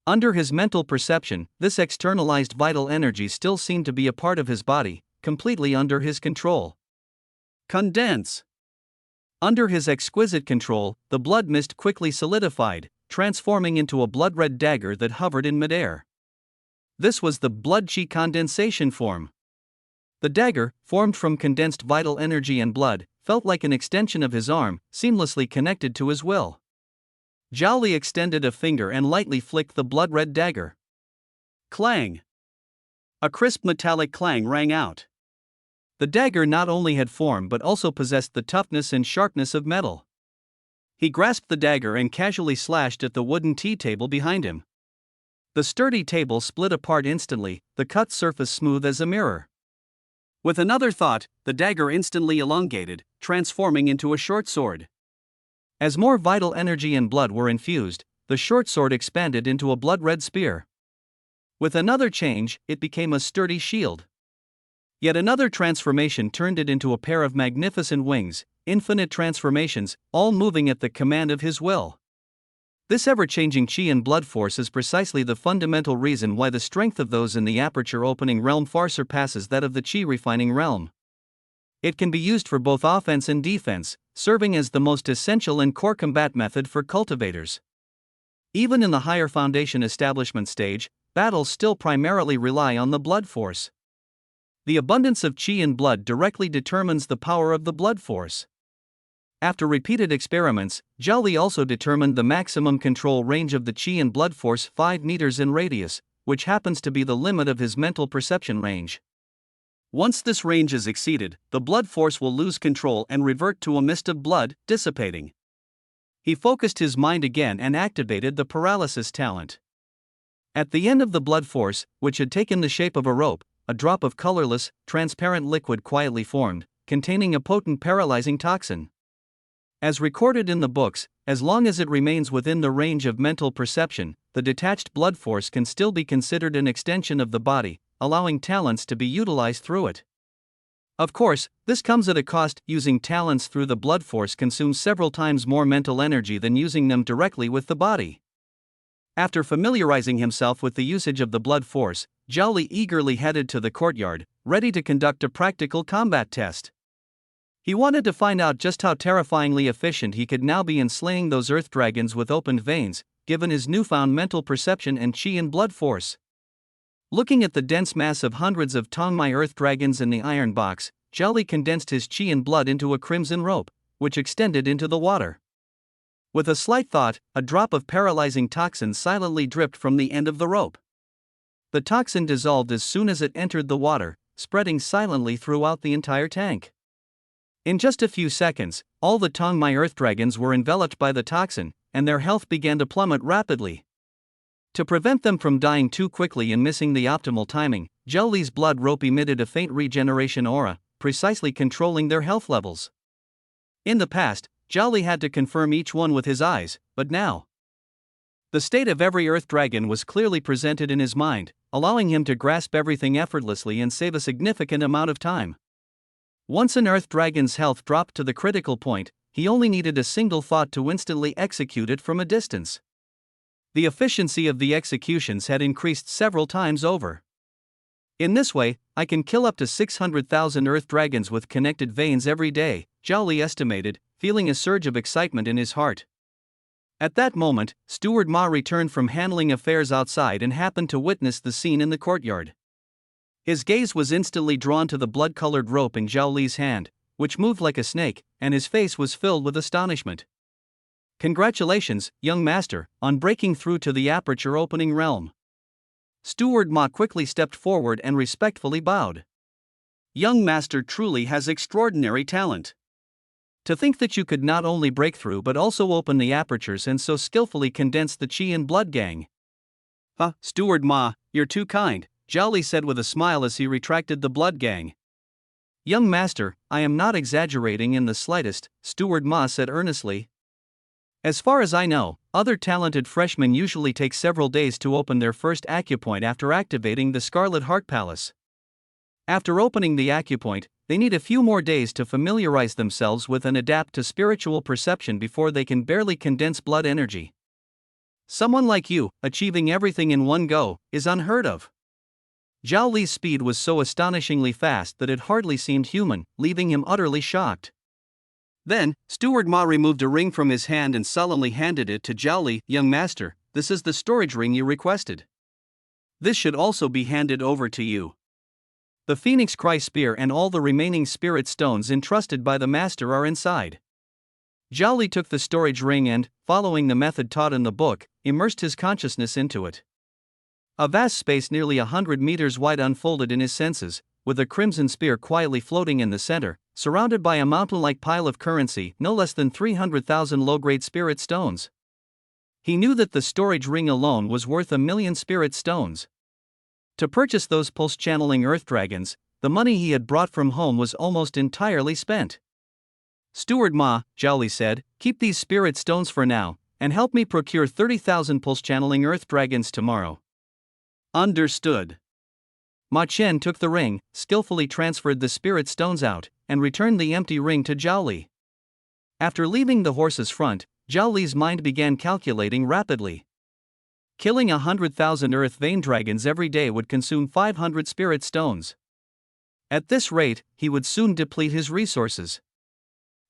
Under his mental perception, this externalized vital energy still seemed to be a part of his body, completely under his control. Condense. Under his exquisite control, the blood mist quickly solidified, transforming into a blood-red dagger that hovered in midair. This was the blood chi condensation form. The dagger, formed from condensed vital energy and blood, felt like an extension of his arm, seamlessly connected to his will. Zhao Li extended a finger and lightly flicked the blood-red dagger. Clang! A crisp metallic clang rang out. The dagger not only had form but also possessed the toughness and sharpness of metal. He grasped the dagger and casually slashed at the wooden tea table behind him. The sturdy table split apart instantly, the cut surface smooth as a mirror. With another thought, the dagger instantly elongated, transforming into a short sword. As more vital energy and blood were infused, the short sword expanded into a blood-red spear. With another change, it became a sturdy shield. Yet another transformation turned it into a pair of magnificent wings, infinite transformations, all moving at the command of his will. This ever-changing chi and blood force is precisely the fundamental reason why the strength of those in the aperture-opening realm far surpasses that of the chi-refining realm. It can be used for both offense and defense, serving as the most essential and core combat method for cultivators. Even in the higher foundation establishment stage, battles still primarily rely on the blood force. The abundance of chi and blood directly determines the power of the blood force. After repeated experiments, Zhao Li also determined the maximum control range of the chi and blood force 5 meters in radius, which happens to be the limit of his mental perception range. Once this range is exceeded, the blood force will lose control and revert to a mist of blood, dissipating. He focused his mind again and activated the paralysis talent. At the end of the blood force, which had taken the shape of a rope, a drop of colorless, transparent liquid quietly formed, containing a potent paralyzing toxin. As recorded in the books, as long as it remains within the range of mental perception, the detached blood force can still be considered an extension of the body, allowing talents to be utilized through it. Of course, this comes at a cost. Using talents through the blood force consumes several times more mental energy than using them directly with the body. After familiarizing himself with the usage of the blood force, Zhao Li eagerly headed to the courtyard, ready to conduct a practical combat test. He wanted to find out just how terrifyingly efficient he could now be in slaying those earth dragons with opened veins, given his newfound mental perception and chi and blood force. Looking at the dense mass of hundreds of Tongmai earth dragons in the iron box, Zhao Li condensed his chi and blood into a crimson rope, which extended into the water. With a slight thought, a drop of paralyzing toxin silently dripped from the end of the rope. The toxin dissolved as soon as it entered the water, spreading silently throughout the entire tank. In just a few seconds, all the Tongmai earth dragons were enveloped by the toxin, and their health began to plummet rapidly. To prevent them from dying too quickly and missing the optimal timing, Zhao Li's blood rope emitted a faint regeneration aura, precisely controlling their health levels. In the past, Zhao Li had to confirm each one with his eyes, but now the state of every earth dragon was clearly presented in his mind, allowing him to grasp everything effortlessly and save a significant amount of time. Once an earth dragon's health dropped to the critical point, he only needed a single thought to instantly execute it from a distance. The efficiency of the executions had increased several times over. In this way, I can kill up to 600,000 Earth dragons with connected veins every day, Zhao Li estimated, feeling a surge of excitement in his heart. At that moment, Steward Ma returned from handling affairs outside and happened to witness the scene in the courtyard. His gaze was instantly drawn to the blood-colored rope in Zhao Li's hand, which moved like a snake, and his face was filled with astonishment. Congratulations, young master, on breaking through to the aperture opening realm. Steward Ma quickly stepped forward and respectfully bowed. Young master truly has extraordinary talent. To think that you could not only break through but also open the apertures and so skillfully condense the Qi and blood gang. Steward Ma, you're too kind, Zhao Li said with a smile as he retracted the blood gang. Young master, I am not exaggerating in the slightest, Steward Ma said earnestly. As far as I know, other talented freshmen usually take several days to open their first acupoint after activating the Scarlet Heart Palace. After opening the acupoint, they need a few more days to familiarize themselves with and adapt to spiritual perception before they can barely condense blood energy. Someone like you, achieving everything in one go, is unheard of. Zhao Li's speed was so astonishingly fast that it hardly seemed human, leaving him utterly shocked. Then, Steward Ma removed a ring from his hand and solemnly handed it to Zhao Li. Young master, this is the storage ring you requested. This should also be handed over to you. The Phoenix Cry Spear and all the remaining spirit stones entrusted by the master are inside. Zhao Li took the storage ring and, following the method taught in the book, immersed his consciousness into it. A vast space nearly 100 meters wide unfolded in his senses, with a crimson spear quietly floating in the center, surrounded by a mountain-like pile of currency, no less than 300,000 low-grade spirit stones. He knew that the storage ring alone was worth 1,000,000 spirit stones. To purchase those pulse-channeling earth dragons, the money he had brought from home was almost entirely spent. Steward Ma, Zhao Li said, keep these spirit stones for now, and help me procure 30,000 pulse-channeling earth dragons tomorrow. Understood. Ma Chen took the ring, skillfully transferred the spirit stones out, and returned the empty ring to Zhao Li. After leaving the horse's front, Zhao Li's mind began calculating rapidly. Killing 100,000 earth vein dragons every day would consume 500 spirit stones. At this rate, he would soon deplete his resources.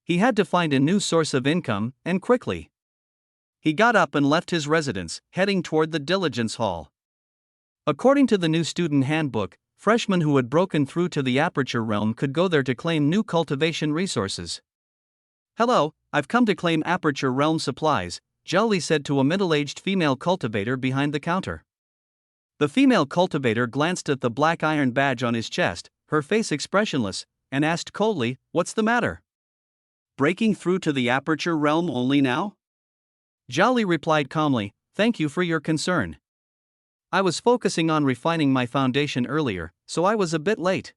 He had to find a new source of income, and quickly. He got up and left his residence, heading toward the diligence hall. According to the new student handbook, freshmen who had broken through to the aperture realm could go there to claim new cultivation resources. Hello, I've come to claim aperture realm supplies, Zhao Li said to a middle-aged female cultivator behind the counter. The female cultivator glanced at the black iron badge on his chest, her face expressionless, and asked coldly, "What's the matter? Breaking through to the aperture realm only now?" Zhao Li replied calmly, "Thank you for your concern. I was focusing on refining my foundation earlier, so I was a bit late."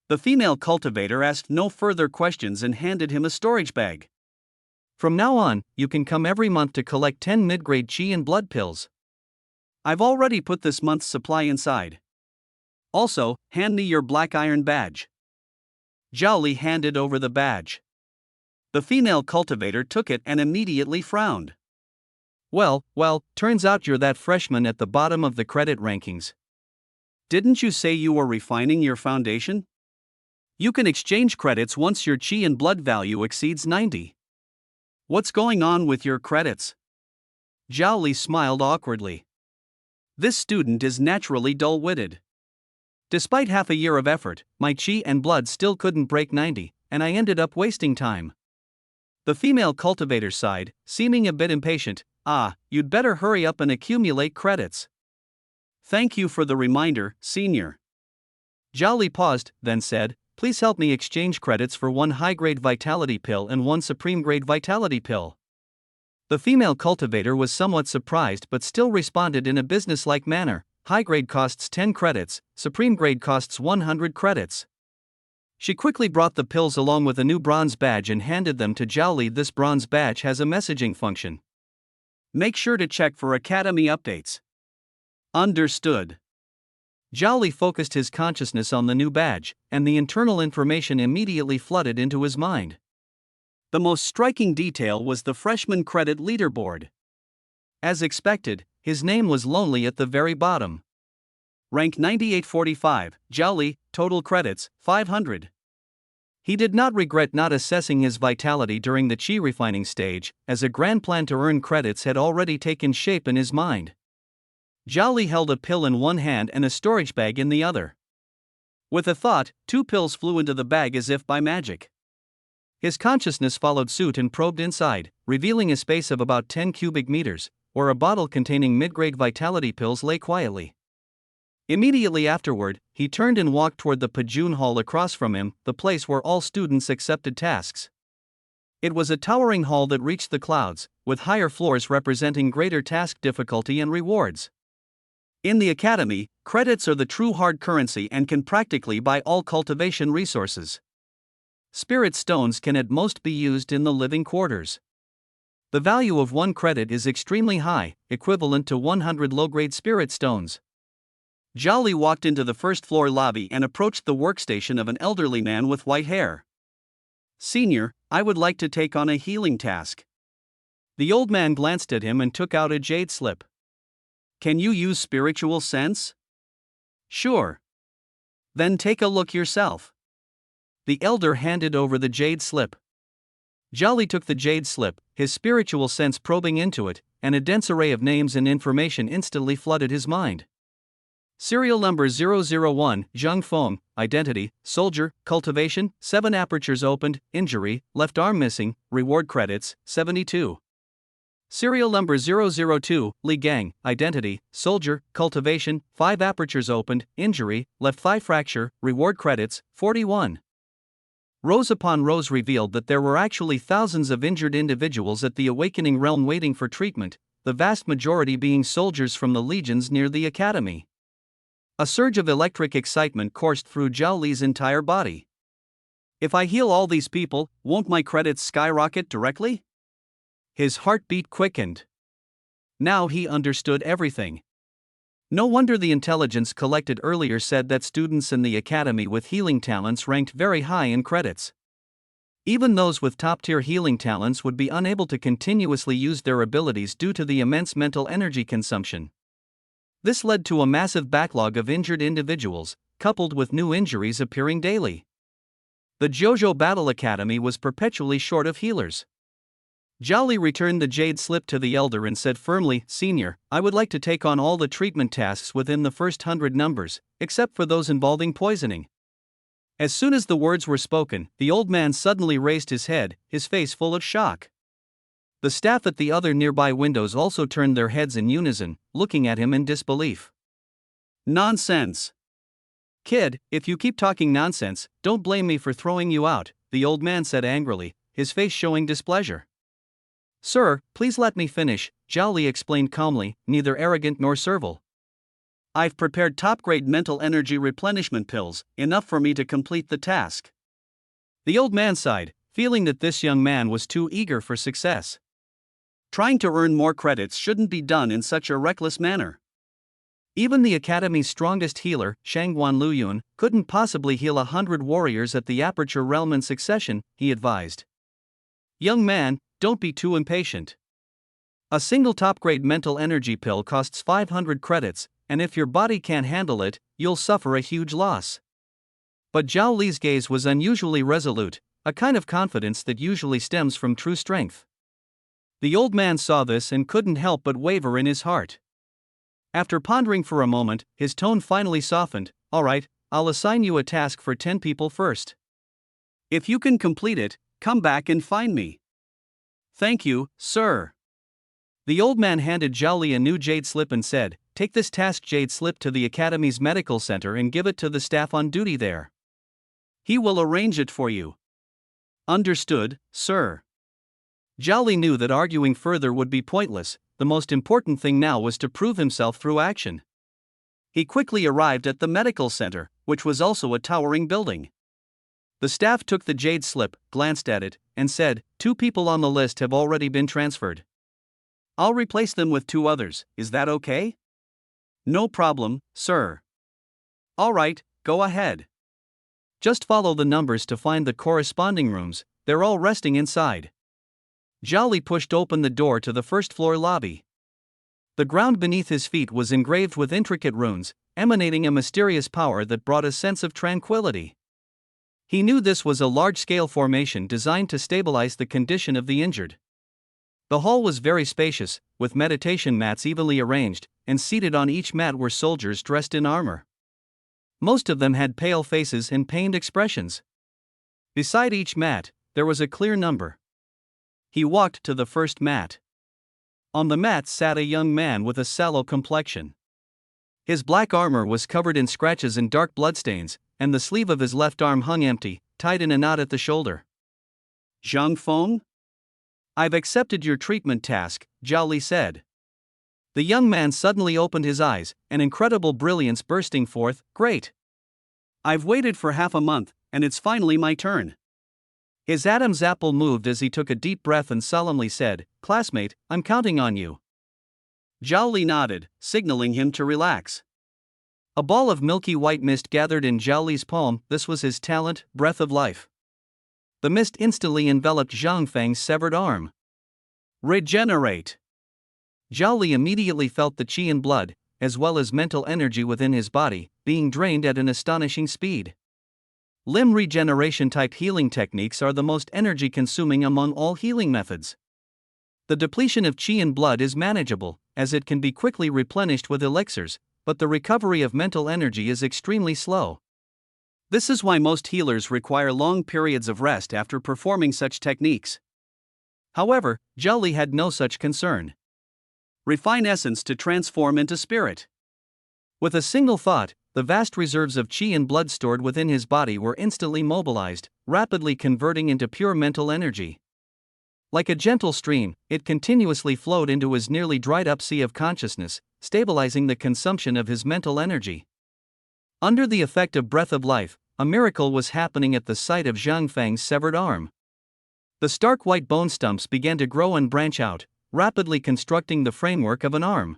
The female cultivator asked no further questions and handed him a storage bag. From now on, you can come every month to collect 10 mid-grade Qi and blood pills. I've already put this month's supply inside. Also, hand me your black iron badge. Zhao Li handed over the badge. The female cultivator took it and immediately frowned. Well, turns out you're that freshman at the bottom of the credit rankings. Didn't you say you were refining your foundation? You can exchange credits once your Qi and blood value exceeds 90. What's going on with your credits? Zhao Li smiled awkwardly. This student is naturally dull-witted. Despite half a year of effort, my Qi and blood still couldn't break 90, and I ended up wasting time. The female cultivator sighed, seeming a bit impatient. You'd better hurry up and accumulate credits. Thank you for the reminder, senior. Zhao Li paused, then said, please help me exchange credits for 1 high-grade vitality pill and 1 supreme-grade vitality pill. The female cultivator was somewhat surprised but still responded in a business-like manner. High-grade costs 10 credits, supreme-grade costs 100 credits. She quickly brought the pills along with a new bronze badge and handed them to Zhao Li. This bronze badge has a messaging function. Make sure to check for academy updates. Understood. Zhao Li focused his consciousness on the new badge, and the internal information immediately flooded into his mind. The most striking detail was the freshman credit leaderboard. As expected, his name was lonely at the very bottom. rank 9845, Zhao Li, total credits, 500. He did not regret not assessing his vitality during the chi refining stage, as a grand plan to earn credits had already taken shape in his mind. Zhao Li held a pill in one hand and a storage bag in the other. With a thought, 2 pills flew into the bag as if by magic. His consciousness followed suit and probed inside, revealing a space of about 10 cubic meters, where a bottle containing mid-grade vitality pills lay quietly. Immediately afterward, he turned and walked toward the Pajun Hall across from him, the place where all students accepted tasks. It was a towering hall that reached the clouds, with higher floors representing greater task difficulty and rewards. In the academy, credits are the true hard currency and can practically buy all cultivation resources. Spirit stones can at most be used in the living quarters. The value of 1 credit is extremely high, equivalent to 100 low-grade spirit stones. Zhao Li walked into the first-floor lobby and approached the workstation of an elderly man with white hair. "Senior, I would like to take on a healing task." The old man glanced at him and took out a jade slip. "Can you use spiritual sense?" "Sure." "Then take a look yourself." The elder handed over the jade slip. Zhao Li took the jade slip, his spiritual sense probing into it, and a dense array of names and information instantly flooded his mind. Serial number 001, Zheng Feng, identity, soldier, cultivation, 7 apertures opened, injury, left arm missing, reward credits, 72. Serial number 002, Li Gang, identity, soldier, cultivation, 5 apertures opened, injury, left thigh fracture, reward credits, 41. Rows upon rows revealed that there were actually thousands of injured individuals at the Awakening Realm waiting for treatment, the vast majority being soldiers from the legions near the academy. A surge of electric excitement coursed through Zhao Li's entire body. "If I heal all these people, won't my credits skyrocket directly?" His heartbeat quickened. Now he understood everything. No wonder the intelligence collected earlier said that students in the academy with healing talents ranked very high in credits. Even those with top-tier healing talents would be unable to continuously use their abilities due to the immense mental energy consumption. This led to a massive backlog of injured individuals, coupled with new injuries appearing daily. The Jojo Battle Academy was perpetually short of healers. Zhao Li returned the jade slip to the elder and said firmly, "Senior, I would like to take on all the treatment tasks within the first 100 numbers, except for those involving poisoning." As soon as the words were spoken, the old man suddenly raised his head, his face full of shock. The staff at the other nearby windows also turned their heads in unison, looking at him in disbelief. "Nonsense! Kid, if you keep talking nonsense, don't blame me for throwing you out," the old man said angrily, his face showing displeasure. "Sir, please let me finish," Zhao Li explained calmly, neither arrogant nor servile. "I've prepared top-grade mental energy replenishment pills, enough for me to complete the task." The old man sighed, feeling that this young man was too eager for success. Trying to earn more credits shouldn't be done in such a reckless manner. Even the academy's strongest healer, Shangguan Luyun, couldn't possibly heal 100 warriors at the Aperture Realm in succession, he advised. "Young man, don't be too impatient. A single top-grade mental energy pill costs 500 credits, and if your body can't handle it, you'll suffer a huge loss." But Zhao Li's gaze was unusually resolute, a kind of confidence that usually stems from true strength. The old man saw this and couldn't help but waver in his heart. After pondering for a moment, his tone finally softened. "All right, I'll assign you a task for 10 people first. If you can complete it, come back and find me." "Thank you, sir." The old man handed Zhao Li a new jade slip and said, "Take this task jade slip to the academy's medical center and give it to the staff on duty there. He will arrange it for you." "Understood, sir." Zhao Li knew that arguing further would be pointless. The most important thing now was to prove himself through action. He quickly arrived at the medical center, which was also a towering building. The staff took the jade slip, glanced at it, and said, "2 people on the list have already been transferred. I'll replace them with 2 others, is that okay?" "No problem, sir." "All right, go ahead. Just follow the numbers to find the corresponding rooms, they're all resting inside." Zhao Li pushed open the door to the first-floor lobby. The ground beneath his feet was engraved with intricate runes, emanating a mysterious power that brought a sense of tranquility. He knew this was a large-scale formation designed to stabilize the condition of the injured. The hall was very spacious, with meditation mats evenly arranged, and seated on each mat were soldiers dressed in armor. Most of them had pale faces and pained expressions. Beside each mat, there was a clear number. He walked to the first mat. On the mat sat a young man with a sallow complexion. His black armor was covered in scratches and dark bloodstains, and the sleeve of his left arm hung empty, tied in a knot at the shoulder. Zhang Feng? I've accepted your treatment task, Zhao Li said. The young man suddenly opened his eyes, an incredible brilliance bursting forth. Great! I've waited for half a month, and it's finally my turn. His Adam's apple moved as he took a deep breath and solemnly said, Classmate, I'm counting on you. Zhao Li nodded, signaling him to relax. A ball of milky white mist gathered in Zhao Li's palm. This was his talent, breath of life. The mist instantly enveloped Zhang Feng's severed arm. Regenerate. Zhao Li immediately felt the qi and blood, as well as mental energy within his body, being drained at an astonishing speed. Limb regeneration-type healing techniques are the most energy-consuming among all healing methods. The depletion of qi and blood is manageable, as it can be quickly replenished with elixirs, but the recovery of mental energy is extremely slow. This is why most healers require long periods of rest after performing such techniques. However, Zhao Li had no such concern. Refine essence to transform into spirit. With a single thought, the vast reserves of qi and blood stored within his body were instantly mobilized, rapidly converting into pure mental energy. Like a gentle stream, it continuously flowed into his nearly dried-up sea of consciousness, stabilizing the consumption of his mental energy. Under the effect of breath of life, a miracle was happening at the site of Zhang Feng's severed arm. The stark white bone stumps began to grow and branch out, rapidly constructing the framework of an arm.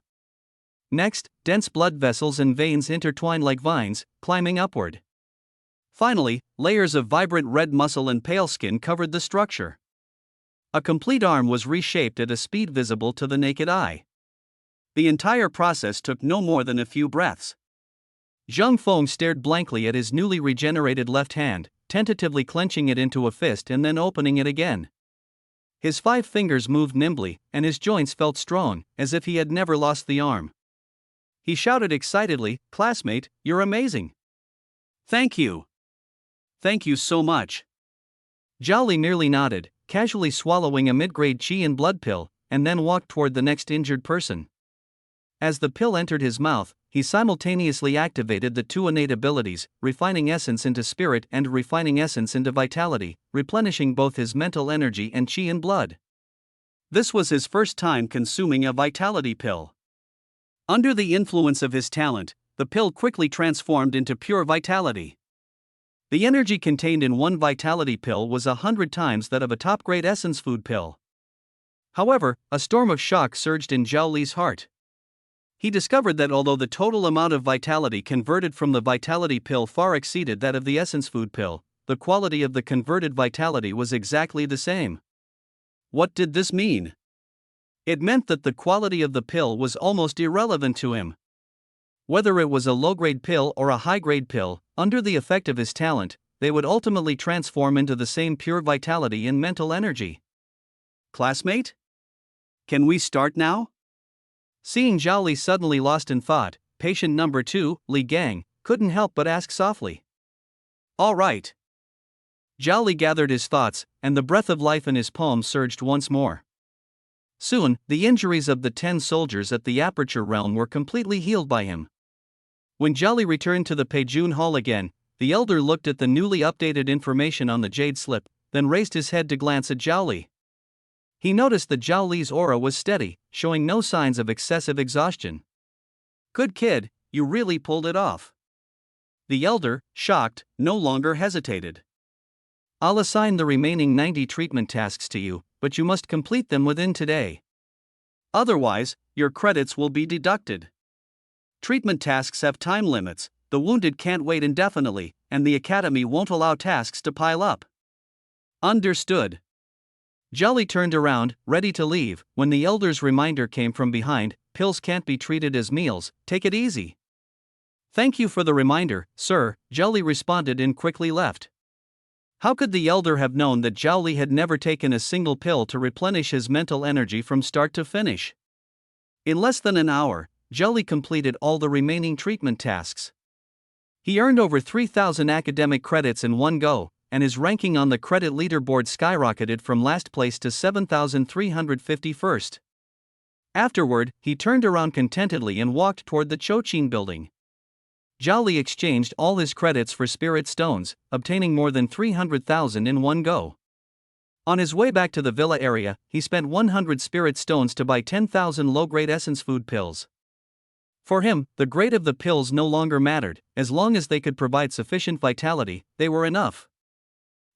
Next, dense blood vessels and veins intertwined like vines, climbing upward. Finally, layers of vibrant red muscle and pale skin covered the structure. A complete arm was reshaped at a speed visible to the naked eye. The entire process took no more than a few breaths. Zhang Feng stared blankly at his newly regenerated left hand, tentatively clenching it into a fist and then opening it again. His 5 fingers moved nimbly, and his joints felt strong, as if he had never lost the arm. He shouted excitedly, Classmate, you're amazing. Thank you. Thank you so much. Zhao Li merely nodded, casually swallowing a mid-grade qi and blood pill, and then walked toward the next injured person. As the pill entered his mouth, he simultaneously activated the 2 innate abilities, refining essence into spirit and refining essence into vitality, replenishing both his mental energy and qi and blood. This was his first time consuming a vitality pill. Under the influence of his talent, the pill quickly transformed into pure vitality. The energy contained in one vitality pill was 100 times that of a top-grade essence food pill. However, a storm of shock surged in Zhao Li's heart. He discovered that although the total amount of vitality converted from the vitality pill far exceeded that of the essence food pill, the quality of the converted vitality was exactly the same. What did this mean? It meant that the quality of the pill was almost irrelevant to him. Whether it was a low-grade pill or a high-grade pill, under the effect of his talent, they would ultimately transform into the same pure vitality and mental energy. Classmate? Can we start now? Seeing Zhao Li suddenly lost in thought, patient number 2, Li Gang, couldn't help but ask softly. All right. Zhao Li gathered his thoughts, and the breath of life in his palm surged once more. Soon, the injuries of the 10 soldiers at the Aperture Realm were completely healed by him. When Zhao Li returned to the Peijun Hall again, the elder looked at the newly updated information on the jade slip, then raised his head to glance at Zhao Li. He noticed that Zhao Li's aura was steady, showing no signs of excessive exhaustion. Good kid, you really pulled it off. The elder, shocked, no longer hesitated. I'll assign the remaining 90 treatment tasks to you, but you must complete them within today. Otherwise, your credits will be deducted. Treatment tasks have time limits, the wounded can't wait indefinitely, and the academy won't allow tasks to pile up. Understood. Zhao Li turned around, ready to leave, when the elder's reminder came from behind, pills can't be treated as meals, take it easy. Thank you for the reminder, sir, Zhao Li responded and quickly left. How could the elder have known that Zhao Li had never taken a single pill to replenish his mental energy from start to finish? In less than an hour, Zhao Li completed all the remaining treatment tasks. He earned over 3,000 academic credits in one go, and his ranking on the credit leaderboard skyrocketed from last place to 7,351st. Afterward, he turned around contentedly and walked toward the Chochin building. Zhao Li exchanged all his credits for spirit stones, obtaining more than 300,000 in one go. On his way back to the villa area, he spent 100 spirit stones to buy 10,000 low-grade essence food pills. For him, the grade of the pills no longer mattered, as long as they could provide sufficient vitality, they were enough.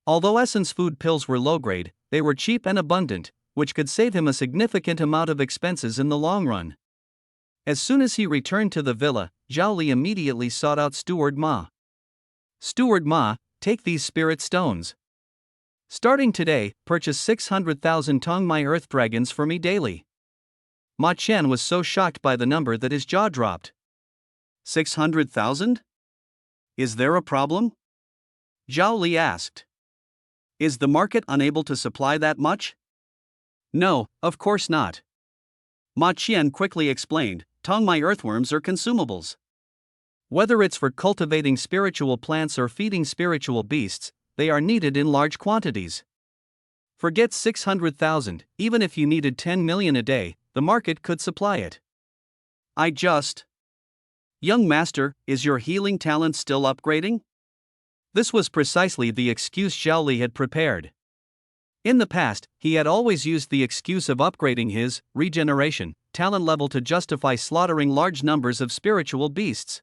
Although essence food pills were low-grade, they were cheap and abundant, which could save him a significant amount of expenses in the long run. As soon as he returned to the villa, Zhao Li immediately sought out Steward Ma. Steward Ma, take these spirit stones. Starting today, purchase 600,000 Tongmai Earth Dragons for me daily. Ma Chen was so shocked by the number that his jaw dropped. 600,000? Is there a problem? Zhao Li asked. Is the market unable to supply that much? No, of course not. Ma Qian quickly explained, Tongmai earthworms are consumables. Whether it's for cultivating spiritual plants or feeding spiritual beasts, they are needed in large quantities. Forget 600,000, even if you needed 10 million a day, the market could supply it. Young master, is your healing talent still upgrading? This was precisely the excuse Zhao Li had prepared. In the past, he had always used the excuse of upgrading his regeneration talent level to justify slaughtering large numbers of spiritual beasts.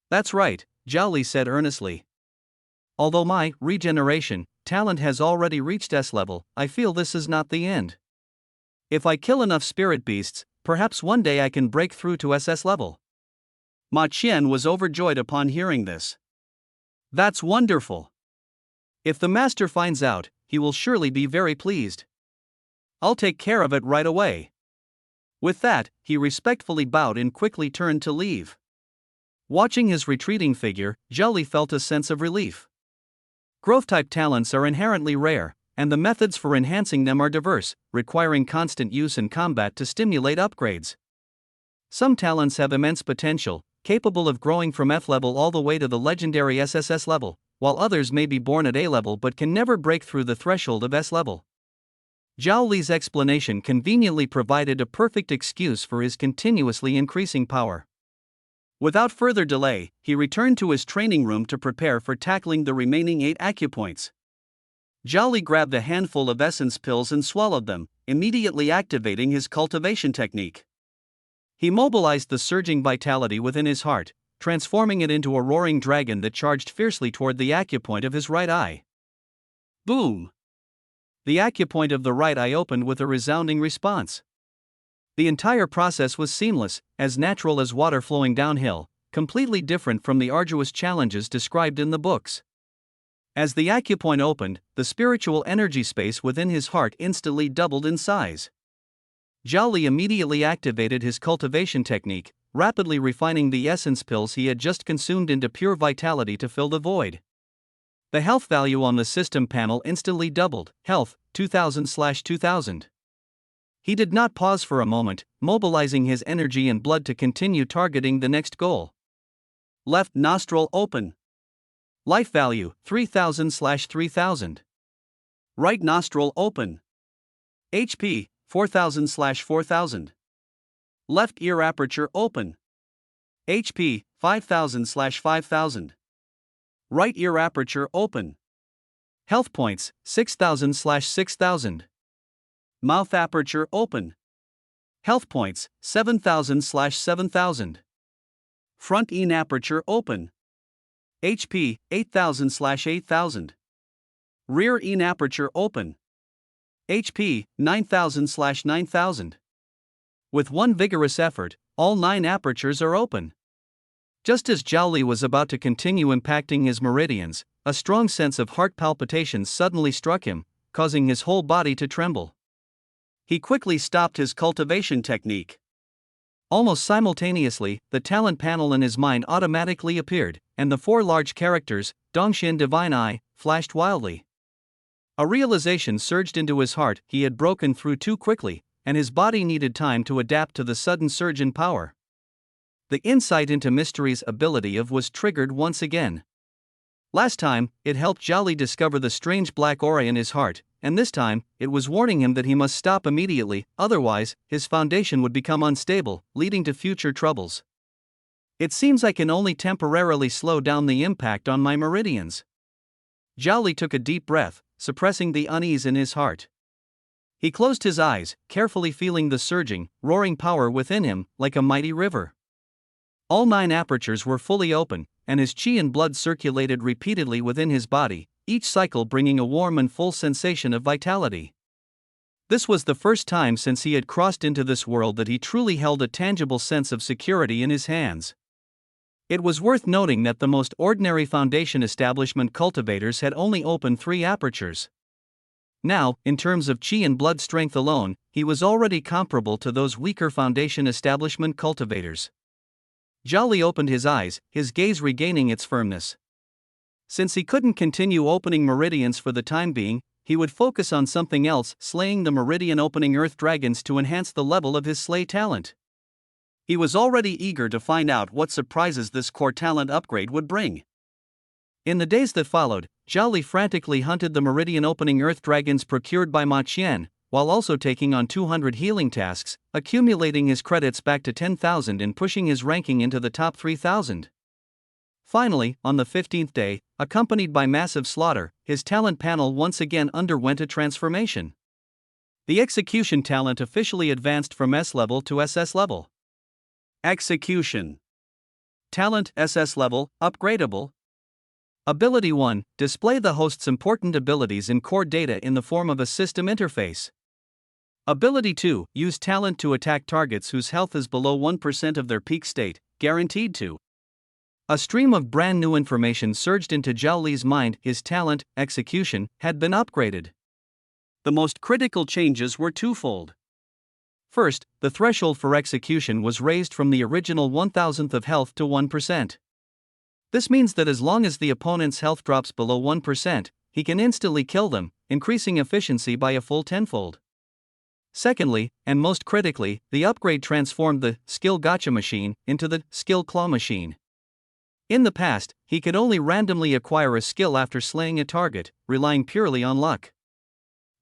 That's right, Zhao Li said earnestly. Although my regeneration talent has already reached S level, I feel this is not the end. If I kill enough spirit beasts, perhaps one day I can break through to SS level. Ma Qian was overjoyed upon hearing this. That's wonderful. If the master finds out, he will surely be very pleased. I'll take care of it right away. With that, he respectfully bowed and quickly turned to leave. Watching his retreating figure, Zhao Li felt a sense of relief. Growth-type talents are inherently rare, and the methods for enhancing them are diverse, requiring constant use in combat to stimulate upgrades. Some talents have immense potential, capable of growing from F level all the way to the legendary SSS level, while others may be born at A level but can never break through the threshold of S level. Zhao Li's explanation conveniently provided a perfect excuse for his continuously increasing power. Without further delay, he returned to his training room to prepare for tackling the remaining 8 acupoints. Zhao Li grabbed a handful of essence pills and swallowed them, immediately activating his cultivation technique. He mobilized the surging vitality within his heart, transforming it into a roaring dragon that charged fiercely toward the acupoint of his right eye. Boom! The acupoint of the right eye opened with a resounding response. The entire process was seamless, as natural as water flowing downhill, completely different from the arduous challenges described in the books. As the acupoint opened, the spiritual energy space within his heart instantly doubled in size. Zhao Li immediately activated his cultivation technique, rapidly refining the essence pills he had just consumed into pure vitality to fill the void. The health value on the system panel instantly doubled, health, 2000/2000. He did not pause for a moment, mobilizing his energy and blood to continue targeting the next goal. Left nostril open. Life value, 3000/3000. Right nostril open. HP, 4000/4000. Left ear aperture open. HP, 5000/5000. Right ear aperture open. Health points, 6000/6000. Mouth aperture open. Health points, 7000/7000. Front ear aperture open. HP, 8000/8000. Rear ear aperture open. HP, 9000/9000. With one vigorous effort, all 9 apertures are open. Just as Zhao Li was about to continue impacting his meridians, a strong sense of heart palpitations suddenly struck him, causing his whole body to tremble. He quickly stopped his cultivation technique. Almost simultaneously, the talent panel in his mind automatically appeared, and the 4 large characters, Dongxin Divine Eye, flashed wildly. A realization surged into his heart: he had broken through too quickly, and his body needed time to adapt to the sudden surge in power. The insight into Mystery's ability was triggered once again. Last time, it helped Zhao Li discover the strange black aura in his heart, and this time, it was warning him that he must stop immediately, otherwise, his foundation would become unstable, leading to future troubles. It seems I can only temporarily slow down the impact on my meridians. Zhao Li took a deep breath, suppressing the unease in his heart. He closed his eyes, carefully feeling the surging, roaring power within him, like a mighty river. All 9 apertures were fully open, and his qi and blood circulated repeatedly within his body, each cycle bringing a warm and full sensation of vitality. This was the first time since he had crossed into this world that he truly held a tangible sense of security in his hands. It was worth noting that the most ordinary foundation establishment cultivators had only opened 3 apertures. Now, in terms of qi and blood strength alone, he was already comparable to those weaker foundation establishment cultivators. Zhao Li opened his eyes, his gaze regaining its firmness. Since he couldn't continue opening meridians for the time being, he would focus on something else: slaying the meridian-opening earth dragons to enhance the level of his slay talent. He was already eager to find out what surprises this core talent upgrade would bring. In the days that followed, Zhao Li frantically hunted the meridian-opening earth dragons procured by Ma Qian, while also taking on 200 healing tasks, accumulating his credits back to 10,000 and pushing his ranking into the top 3,000. Finally, on the 15th day, accompanied by massive slaughter, his talent panel once again underwent a transformation. The execution talent officially advanced from S level to SS level. Execution talent SS level, upgradable. Ability 1, display the host's important abilities in core data in the form of a system interface. Ability 2, use talent to attack targets whose health is below 1% of their peak state, guaranteed to. A stream of brand new information surged into Zhao Li's mind: his talent, execution, had been upgraded. The most critical changes were twofold. First, the threshold for execution was raised from the original 1,000th of health to 1%. This means that as long as the opponent's health drops below 1%, he can instantly kill them, increasing efficiency by a full tenfold. Secondly, and most critically, the upgrade transformed the skill gotcha machine into the skill claw machine. In the past, he could only randomly acquire a skill after slaying a target, relying purely on luck.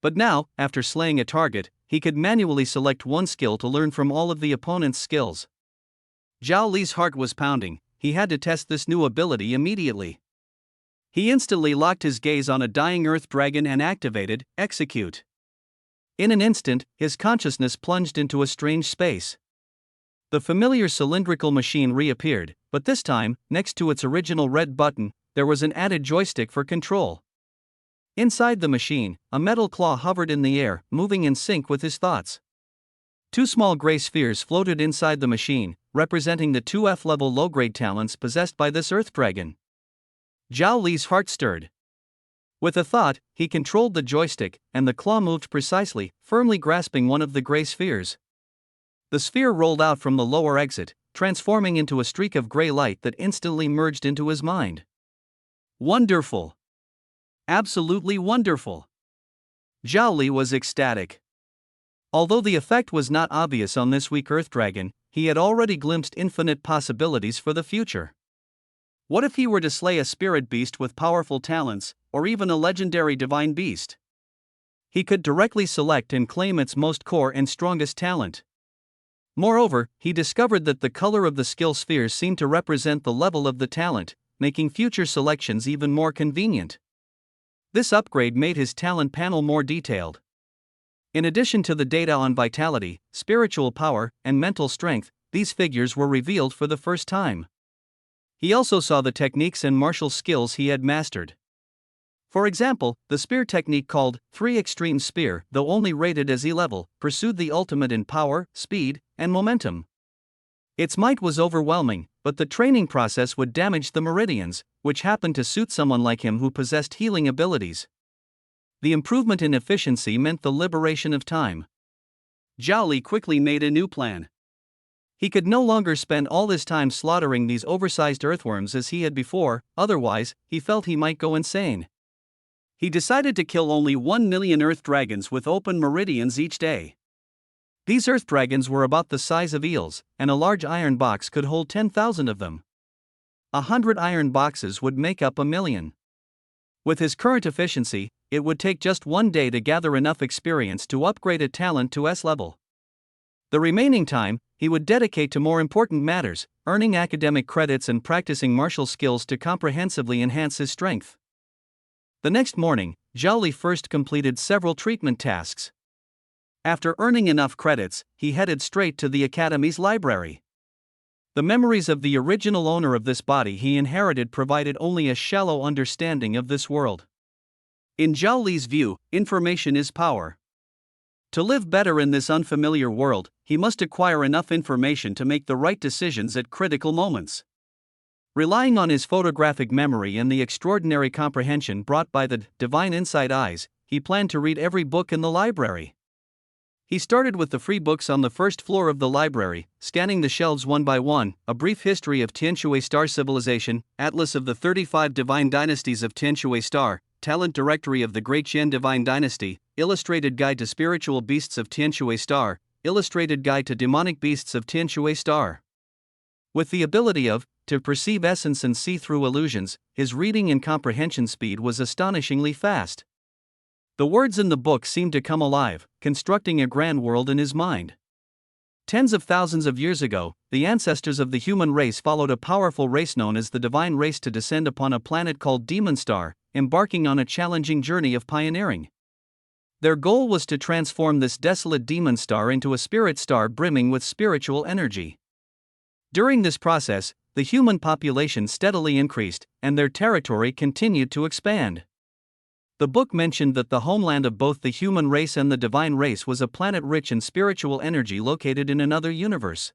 But now, after slaying a target, he could manually select one skill to learn from all of the opponent's skills. Zhao Li's heart was pounding. He had to test this new ability immediately. He instantly locked his gaze on a dying earth dragon and activated Execute. In an instant, his consciousness plunged into a strange space. The familiar cylindrical machine reappeared, but this time, next to its original red button, there was an added joystick for control. Inside the machine, a metal claw hovered in the air, moving in sync with his thoughts. 2 small gray spheres floated inside the machine, representing the 2 F-level low-grade talents possessed by this earth dragon. Zhao Li's heart stirred. With a thought, he controlled the joystick, and the claw moved precisely, firmly grasping one of the gray spheres. The sphere rolled out from the lower exit, transforming into a streak of gray light that instantly merged into his mind. Wonderful! Absolutely wonderful! Zhao Li was ecstatic. Although the effect was not obvious on this weak earth dragon, he had already glimpsed infinite possibilities for the future. What if he were to slay a spirit beast with powerful talents, or even a legendary divine beast? He could directly select and claim its most core and strongest talent. Moreover, he discovered that the color of the skill spheres seemed to represent the level of the talent, making future selections even more convenient. This upgrade made his talent panel more detailed. In addition to the data on vitality, spiritual power, and mental strength, these figures were revealed for the first time. He also saw the techniques and martial skills he had mastered. For example, the spear technique called 3 Extreme Spear, though only rated as E-level, pursued the ultimate in power, speed, and momentum. Its might was overwhelming, but the training process would damage the meridians, which happened to suit someone like him who possessed healing abilities. The improvement in efficiency meant the liberation of time. Zhao Li quickly made a new plan. He could no longer spend all his time slaughtering these oversized earthworms as he had before, otherwise, he felt he might go insane. He decided to kill only 1 million earth dragons with open meridians each day. These earth dragons were about the size of eels, and a large iron box could hold 10,000 of them. 100 iron boxes would make up 1,000,000. With his current efficiency, it would take just one day to gather enough experience to upgrade a talent to S level. The remaining time, he would dedicate to more important matters, earning academic credits and practicing martial skills to comprehensively enhance his strength. The next morning, Zhao Li first completed several treatment tasks. After earning enough credits, he headed straight to the Academy's library. The memories of the original owner of this body he inherited provided only a shallow understanding of this world. In Zhao Li's view, information is power. To live better in this unfamiliar world, he must acquire enough information to make the right decisions at critical moments. Relying on his photographic memory and the extraordinary comprehension brought by the divine insight eyes, he planned to read every book in the library. He started with the free books on the first floor of the library, scanning the shelves one by one: A Brief History of Tianshui Star Civilization, Atlas of the 35 Divine Dynasties of Tianshui Star, Talent Directory of the Great Qian Divine Dynasty, Illustrated Guide to Spiritual Beasts of Tianshui Star, Illustrated Guide to Demonic Beasts of Tianshui Star. With the ability to perceive essence and see through illusions, his reading and comprehension speed was astonishingly fast. The words in the book seemed to come alive, constructing a grand world in his mind. Tens of thousands of years ago, the ancestors of the human race followed a powerful race known as the Divine Race to descend upon a planet called Demon Star, embarking on a challenging journey of pioneering. Their goal was to transform this desolate demon star into a spirit star brimming with spiritual energy. During this process, the human population steadily increased, and their territory continued to expand. The book mentioned that the homeland of both the human race and the divine race was a planet rich in spiritual energy located in another universe.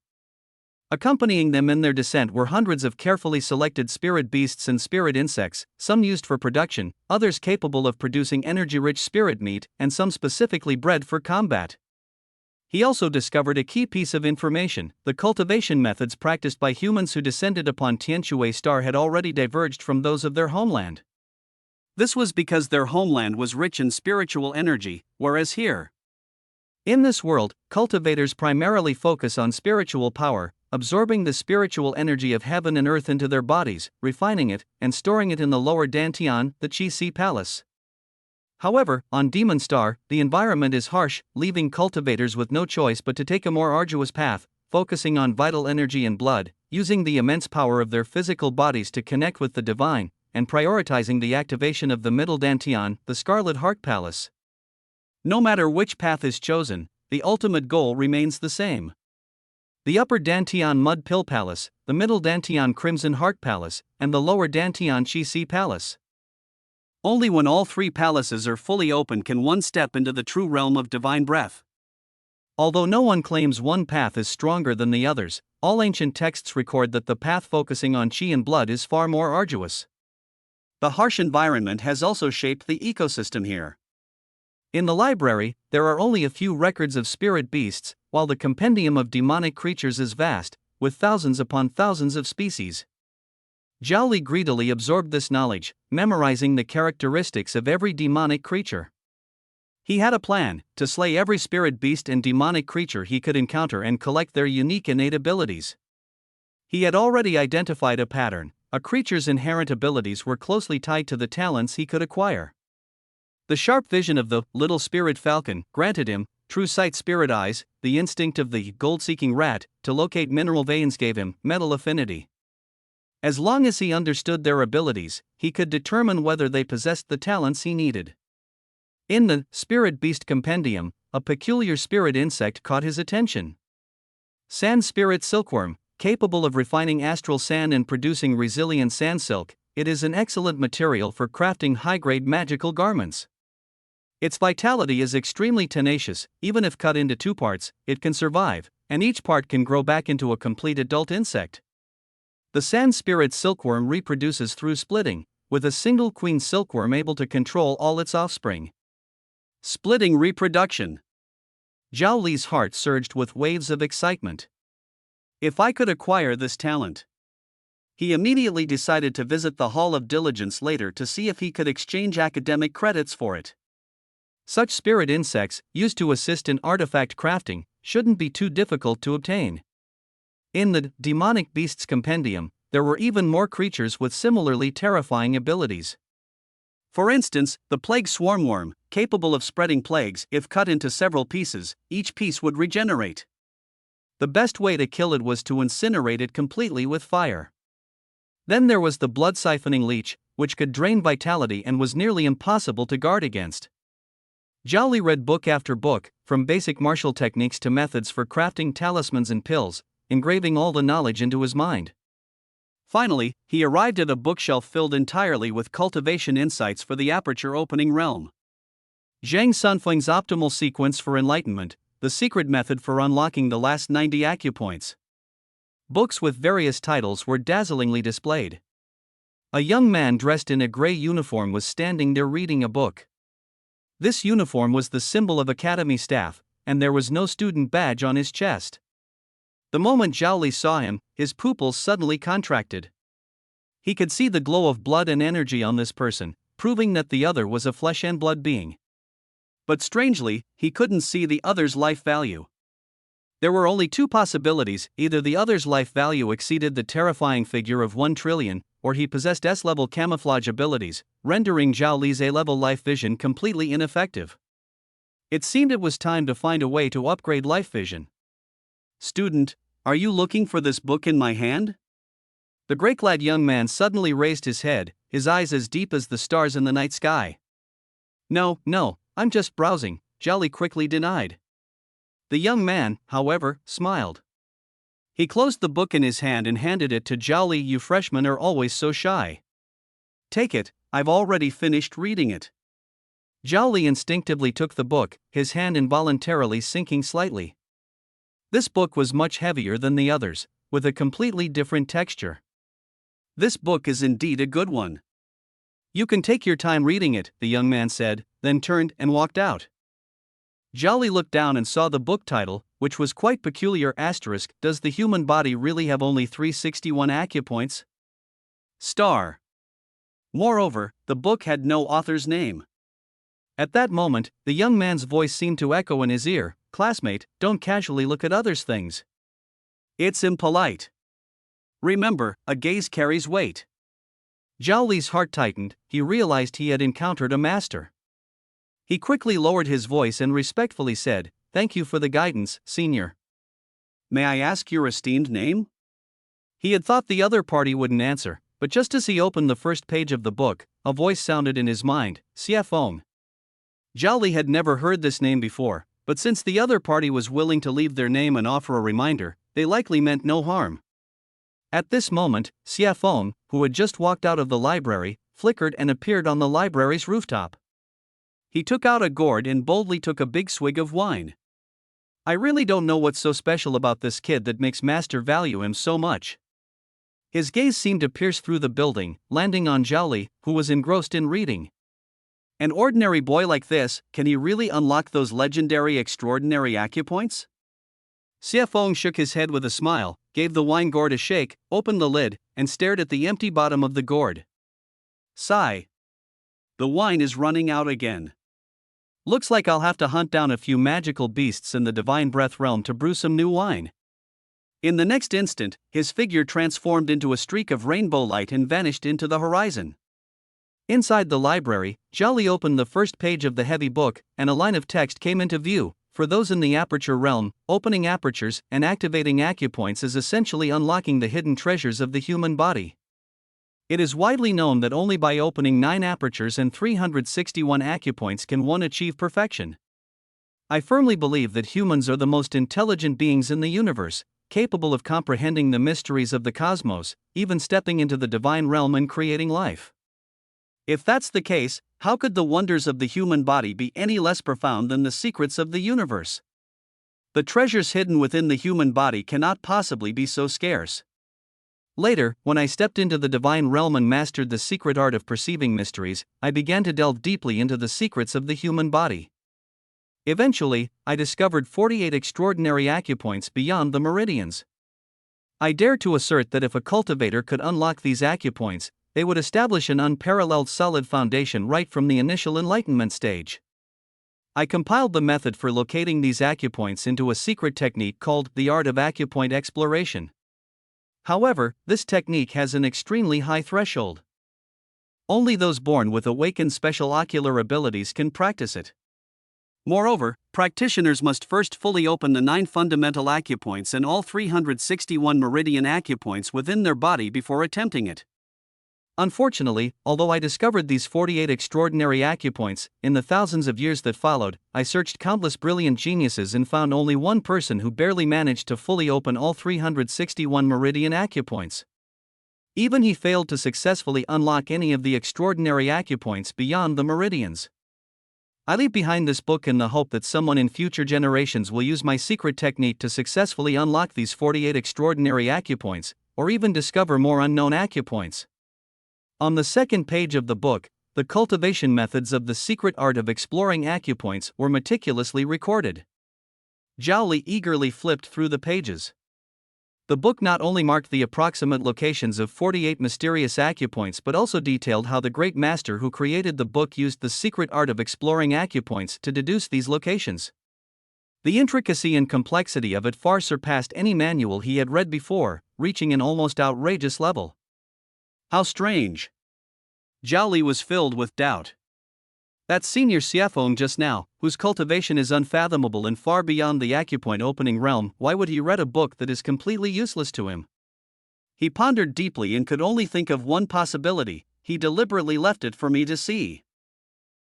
Accompanying them in their descent were hundreds of carefully selected spirit beasts and spirit insects, some used for production, others capable of producing energy-rich spirit meat, and some specifically bred for combat. He also discovered a key piece of information: the cultivation methods practiced by humans who descended upon Tianshui Star had already diverged from those of their homeland. This was because their homeland was rich in spiritual energy, whereas here, in this world, cultivators primarily focus on spiritual power, absorbing the spiritual energy of heaven and earth into their bodies, refining it, and storing it in the lower Dantian, the Qi-Si Palace. However, on Demon Star, the environment is harsh, leaving cultivators with no choice but to take a more arduous path, focusing on vital energy and blood, using the immense power of their physical bodies to connect with the divine, and prioritizing the activation of the Middle Dantian, the Scarlet Heart Palace. No matter which path is chosen, the ultimate goal remains the same. The Upper Dantian Mud Pill Palace, the Middle Dantian Crimson Heart Palace, and the Lower Dantian Qi-Si Palace. Only when all three palaces are fully open can one step into the true realm of divine breath. Although no one claims one path is stronger than the others, all ancient texts record that the path focusing on Qi and blood is far more arduous. The harsh environment has also shaped the ecosystem here. In the library, there are only a few records of spirit beasts, while the compendium of demonic creatures is vast, with thousands upon thousands of species. Zhao Li greedily absorbed this knowledge, memorizing the characteristics of every demonic creature. He had a plan: to slay every spirit beast and demonic creature he could encounter and collect their unique innate abilities. He had already identified a pattern: a creature's inherent abilities were closely tied to the talents he could acquire. The sharp vision of the little spirit falcon granted him true sight spirit eyes, the instinct of the gold-seeking rat to locate mineral veins gave him metal affinity. As long as he understood their abilities, he could determine whether they possessed the talents he needed. In the Spirit Beast Compendium, a peculiar spirit insect caught his attention. Sand Spirit Silkworm, capable of refining astral sand and producing resilient sand silk, it is an excellent material for crafting high-grade magical garments. Its vitality is extremely tenacious. Even if cut into two parts, it can survive, and each part can grow back into a complete adult insect. The sand spirit silkworm reproduces through splitting, with a single queen silkworm able to control all its offspring. Splitting reproduction. Zhao Li's heart surged with waves of excitement. If I could acquire this talent. He immediately decided to visit the Hall of Diligence later to see if he could exchange academic credits for it. Such spirit insects, used to assist in artifact crafting, shouldn't be too difficult to obtain. In the Demonic Beasts Compendium, there were even more creatures with similarly terrifying abilities. For instance, the plague swarmworm, capable of spreading plagues. If cut into several pieces, each piece would regenerate. The best way to kill it was to incinerate it completely with fire. Then there was the blood-siphoning leech, which could drain vitality and was nearly impossible to guard against. Zhao Li read book after book, from basic martial techniques to methods for crafting talismans and pills, engraving all the knowledge into his mind. Finally, he arrived at a bookshelf filled entirely with cultivation insights for the aperture opening realm. Zhang Sunfeng's optimal sequence for enlightenment, the secret method for unlocking the last 90 acupoints. Books with various titles were dazzlingly displayed. A young man dressed in a gray uniform was standing there reading a book. This uniform was the symbol of academy staff, and there was no student badge on his chest. The moment Zhao Li saw him, his pupils suddenly contracted. He could see the glow of blood and energy on this person, proving that the other was a flesh and blood being. But strangely, he couldn't see the other's life value. There were only two possibilities: either the other's life value exceeded the terrifying figure of 1 trillion, or he possessed S-level camouflage abilities, rendering Zhao Li's A-level life vision completely ineffective. It seemed it was time to find a way to upgrade life vision. "Student, are you looking for this book in my hand?" The gray-clad young man suddenly raised his head, his eyes as deep as the stars in the night sky. No, I'm just browsing," Zhao Li quickly denied. The young man, however, smiled. He closed the book in his hand and handed it to Zhao Li. "You freshmen are always so shy. Take it, I've already finished reading it." Zhao Li instinctively took the book, his hand involuntarily sinking slightly. This book was much heavier than the others, with a completely different texture. "This book is indeed a good one." "You can take your time reading it," the young man said, then turned and walked out. Zhao Li looked down and saw the book title, which was quite peculiar. Does the human body really have only 361 acupoints? Star. Moreover, the book had no author's name. At that moment, the young man's voice seemed to echo in his ear: "Classmate, don't casually look at others' things. It's impolite. Remember, a gaze carries weight." Zhao Li's heart tightened. He realized he had encountered a master. He quickly lowered his voice and respectfully said, "Thank you for the guidance, senior." "May I ask your esteemed name?" He had thought the other party wouldn't answer, but just as he opened the first page of the book, a voice sounded in his mind: Xiafeng. Zhao Li had never heard this name before, but since the other party was willing to leave their name and offer a reminder, they likely meant no harm. At this moment, Xiafeng, who had just walked out of the library, flickered and appeared on the library's rooftop. He took out a gourd and boldly took a big swig of wine. "I really don't know what's so special about this kid that makes Master value him so much." His gaze seemed to pierce through the building, landing on Zhao Li, who was engrossed in reading. "An ordinary boy like this, can he really unlock those legendary extraordinary acupoints?" Xiafeng shook his head with a smile, gave the wine gourd a shake, opened the lid, and stared at the empty bottom of the gourd. Sigh. "The wine is running out again. Looks like I'll have to hunt down a few magical beasts in the divine breath realm to brew some new wine." In the next instant, his figure transformed into a streak of rainbow light and vanished into the horizon. Inside the library, Zhao Li opened the first page of the heavy book, and a line of text came into view. "For those in the aperture realm, opening apertures and activating acupoints is essentially unlocking the hidden treasures of the human body. It is widely known that only by opening 9 apertures and 361 acupoints can one achieve perfection. I firmly believe that humans are the most intelligent beings in the universe, capable of comprehending the mysteries of the cosmos, even stepping into the divine realm and creating life. If that's the case, how could the wonders of the human body be any less profound than the secrets of the universe? The treasures hidden within the human body cannot possibly be so scarce." Later, when I stepped into the divine realm and mastered the secret art of perceiving mysteries, I began to delve deeply into the secrets of the human body. Eventually, I discovered 48 extraordinary acupoints beyond the meridians. I dare to assert that if a cultivator could unlock these acupoints, they would establish an unparalleled solid foundation right from the initial enlightenment stage. I compiled the method for locating these acupoints into a secret technique called the art of acupoint exploration. However, this technique has an extremely high threshold. Only those born with awakened special ocular abilities can practice it. Moreover, practitioners must first fully open the 9 fundamental acupoints and all 361 meridian acupoints within their body before attempting it. Unfortunately, although I discovered these 48 extraordinary acupoints, in the thousands of years that followed, I searched countless brilliant geniuses and found only one person who barely managed to fully open all 361 meridian acupoints. Even he failed to successfully unlock any of the extraordinary acupoints beyond the meridians. I leave behind this book in the hope that someone in future generations will use my secret technique to successfully unlock these 48 extraordinary acupoints, or even discover more unknown acupoints. On the second page of the book, the cultivation methods of the secret art of exploring acupoints were meticulously recorded. Zhao Li eagerly flipped through the pages. The book not only marked the approximate locations of 48 mysterious acupoints but also detailed how the great master who created the book used the secret art of exploring acupoints to deduce these locations. The intricacy and complexity of it far surpassed any manual he had read before, reaching an almost outrageous level. How strange! Zhao Li was filled with doubt. That senior Xiafeng just now, whose cultivation is unfathomable and far beyond the acupoint opening realm, why would he read a book that is completely useless to him? He pondered deeply and could only think of one possibility: he deliberately left it for me to see.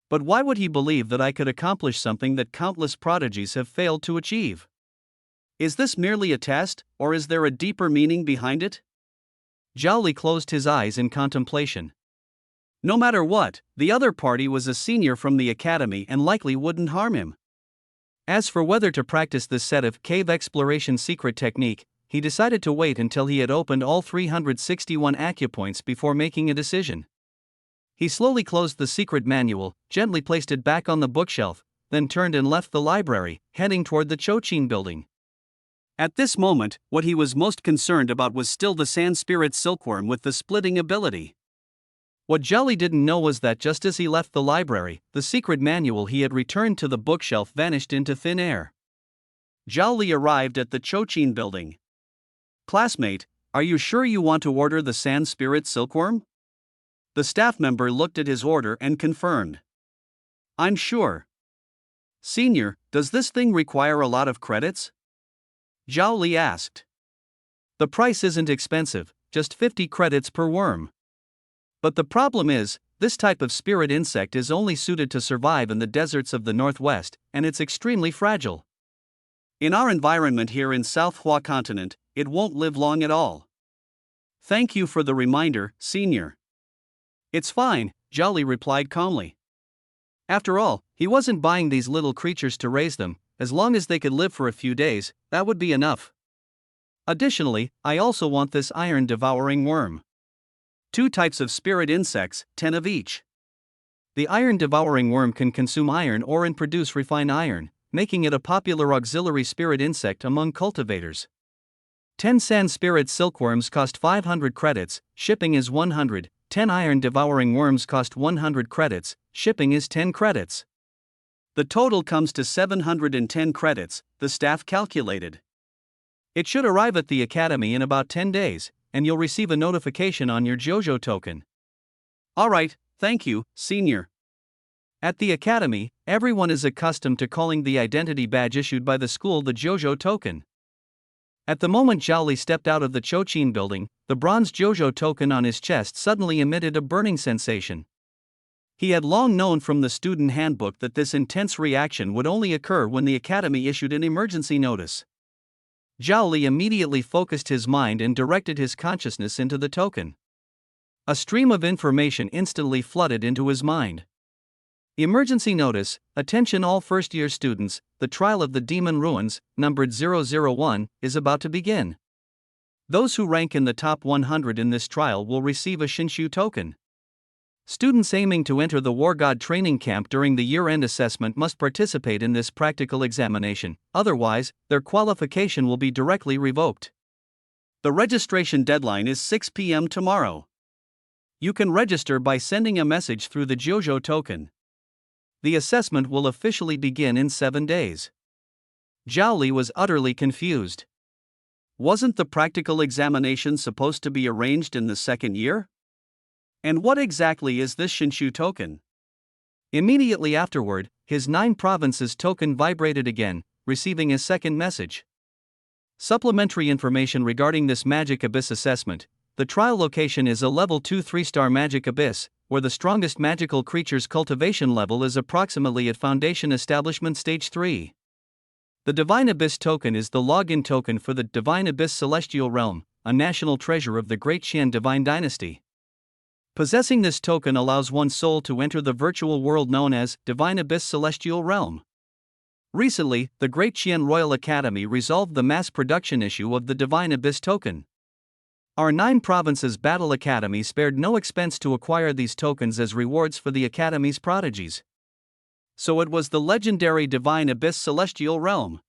But why would he believe that I could accomplish something that countless prodigies have failed to achieve? Is this merely a test, or is there a deeper meaning behind it? Zhao Li closed his eyes in contemplation. No matter what, the other party was a senior from the academy and likely wouldn't harm him. As for whether to practice this set of cave exploration secret technique, he decided to wait until he had opened all 361 acupoints before making a decision. He slowly closed the secret manual, gently placed it back on the bookshelf, then turned and left the library, heading toward the Chochin building. At this moment, what he was most concerned about was still the sand spirit silkworm with the splitting ability. What Zhao Li didn't know was that just as he left the library, the secret manual he had returned to the bookshelf vanished into thin air. Zhao Li arrived at the Chochin building. "Classmate, are you sure you want to order the sand spirit silkworm?" The staff member looked at his order and confirmed. "I'm sure." "Senior, does this thing require a lot of credits?" Zhao Li asked. "The price isn't expensive, just 50 credits per worm. But the problem is, this type of spirit insect is only suited to survive in the deserts of the Northwest, and it's extremely fragile. In our environment here in South Hua continent, it won't live long at all." "Thank you for the reminder, senior." "It's fine," Zhao Li replied calmly. After all, he wasn't buying these little creatures to raise them. As long as they could live for a few days, that would be enough. Additionally, I also want this iron-devouring worm. 2 types of spirit insects, 10 of each. The iron-devouring worm can consume iron ore and produce refined iron, making it a popular auxiliary spirit insect among cultivators. 10 sand spirit silkworms cost 500 credits, shipping is 100. 10 iron-devouring worms cost 100 credits, shipping is 10 credits. The total comes to 710 credits, the staff calculated. It should arrive at the academy in about 10 days, and you'll receive a notification on your JoJo token. Alright, thank you, senior. At the academy, everyone is accustomed to calling the identity badge issued by the school the JoJo token. At the moment Zhao Li stepped out of the Chochin building, the bronze JoJo token on his chest suddenly emitted a burning sensation. He had long known from the student handbook that this intense reaction would only occur when the academy issued an emergency notice. Zhao Li immediately focused his mind and directed his consciousness into the token. A stream of information instantly flooded into his mind. Emergency notice, attention all first-year students, the trial of the demon ruins, numbered 001, is about to begin. Those who rank in the top 100 in this trial will receive a Shinshu token. Students aiming to enter the War God training camp during the year-end assessment must participate in this practical examination, otherwise, their qualification will be directly revoked. The registration deadline is 6 p.m. tomorrow. You can register by sending a message through the Jojo token. The assessment will officially begin in 7 days. Zhao Li was utterly confused. Wasn't the practical examination supposed to be arranged in the second year? And what exactly is this Shinshu token? Immediately afterward, his 9 provinces token vibrated again, receiving a second message. Supplementary information regarding this Magic Abyss assessment. The trial location is a level 2 3-star Magic Abyss, where the strongest magical creature's cultivation level is approximately at Foundation Establishment Stage 3. The Divine Abyss token is the login token for the Divine Abyss Celestial Realm, a national treasure of the Great Qian Divine Dynasty. Possessing this token allows one's soul to enter the virtual world known as Divine Abyss Celestial Realm. Recently, the Great Qian Royal Academy resolved the mass production issue of the Divine Abyss token. Our 9 provinces Battle Academy spared no expense to acquire these tokens as rewards for the Academy's prodigies. So it was the legendary Divine Abyss Celestial Realm.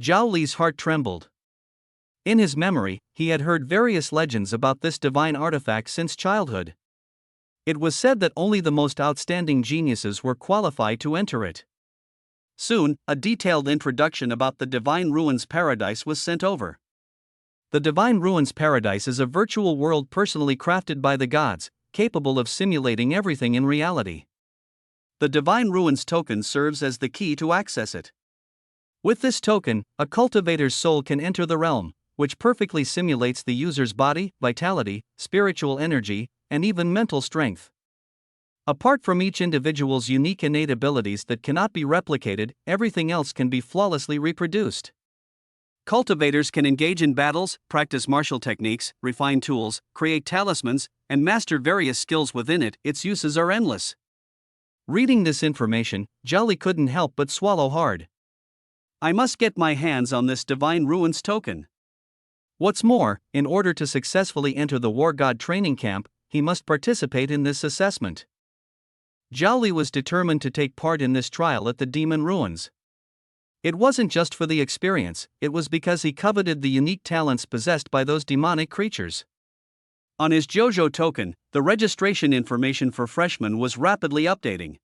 Zhao Li's heart trembled. In his memory, he had heard various legends about this divine artifact since childhood. It was said that only the most outstanding geniuses were qualified to enter it. Soon, a detailed introduction about the Divine Ruins Paradise was sent over. The Divine Ruins Paradise is a virtual world personally crafted by the gods, capable of simulating everything in reality. The Divine Ruins token serves as the key to access it. With this token, a cultivator's soul can enter the realm, which perfectly simulates the user's body, vitality, spiritual energy, and even mental strength. Apart from each individual's unique innate abilities that cannot be replicated, everything else can be flawlessly reproduced. Cultivators can engage in battles, practice martial techniques, refine tools, create talismans, and master various skills within it. Its uses are endless. Reading this information, Zhao Li couldn't help but swallow hard. I must get my hands on this Divine Ruins token. What's more, in order to successfully enter the War God training camp, he must participate in this assessment. Zhao Li was determined to take part in this trial at the Demon Ruins. It wasn't just for the experience, it was because he coveted the unique talents possessed by those demonic creatures. On his Jojo token, the registration information for freshmen was rapidly updating.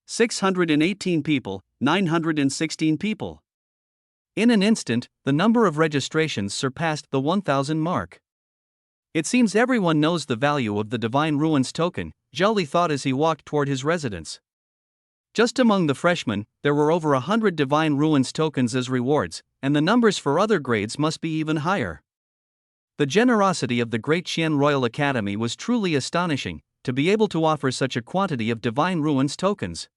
618 people, 916 people. In an instant, the number of registrations surpassed the 1,000 mark. It seems everyone knows the value of the Divine Ruins token, Zhao Li thought as he walked toward his residence. Just among the freshmen, there were over 100 Divine Ruins tokens as rewards, and the numbers for other grades must be even higher. The generosity of the Great Qian Royal Academy was truly astonishing, to be able to offer such a quantity of Divine Ruins tokens.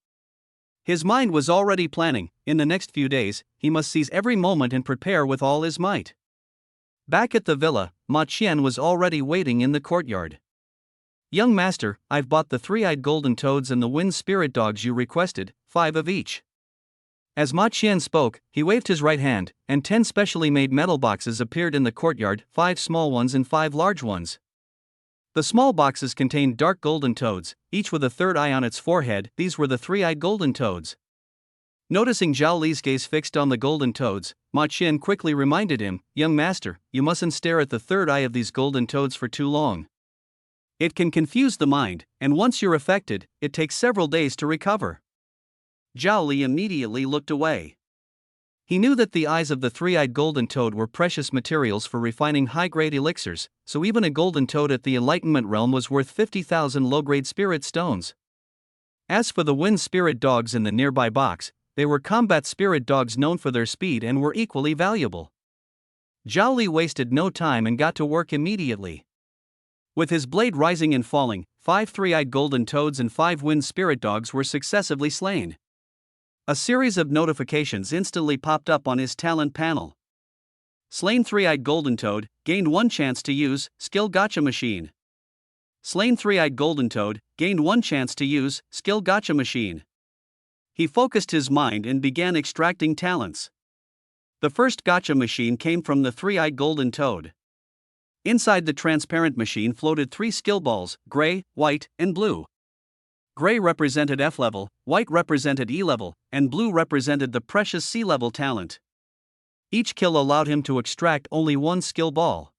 His mind was already planning, in the next few days, he must seize every moment and prepare with all his might. Back at the villa, Ma Qian was already waiting in the courtyard. Young master, I've bought the 3-eyed golden toads and the wind spirit dogs you requested, 5 of each. As Ma Qian spoke, he waved his right hand, and 10 specially made metal boxes appeared in the courtyard, 5 small ones and 5 large ones. The small boxes contained dark golden toads, each with a third eye on its forehead. These were the 3-eyed golden toads. Noticing Zhao Li's gaze fixed on the golden toads, Ma Qian quickly reminded him, young master, you mustn't stare at the third eye of these golden toads for too long. It can confuse the mind, and once you're affected, it takes several days to recover. Zhao Li immediately looked away. He knew that the eyes of the 3-eyed golden toad were precious materials for refining high-grade elixirs, so even a golden toad at the Enlightenment realm was worth 50,000 low-grade spirit stones. As for the wind spirit dogs in the nearby box, they were combat spirit dogs known for their speed and were equally valuable. Zhao Li wasted no time and got to work immediately. With his blade rising and falling, 5 3-eyed golden toads and 5 wind spirit dogs were successively slain. A series of notifications instantly popped up on his talent panel. Slain 3-eyed golden toad, gained 1 chance to use skill gacha machine. Slain 3-eyed golden toad, gained 1 chance to use skill gacha machine. He focused his mind and began extracting talents. The first gacha machine came from the 3-eyed golden toad. Inside the transparent machine floated 3 skill balls, gray, white, and blue. Gray represented F level, white represented E level, and blue represented the precious C level talent. Each kill allowed him to extract only one skill ball.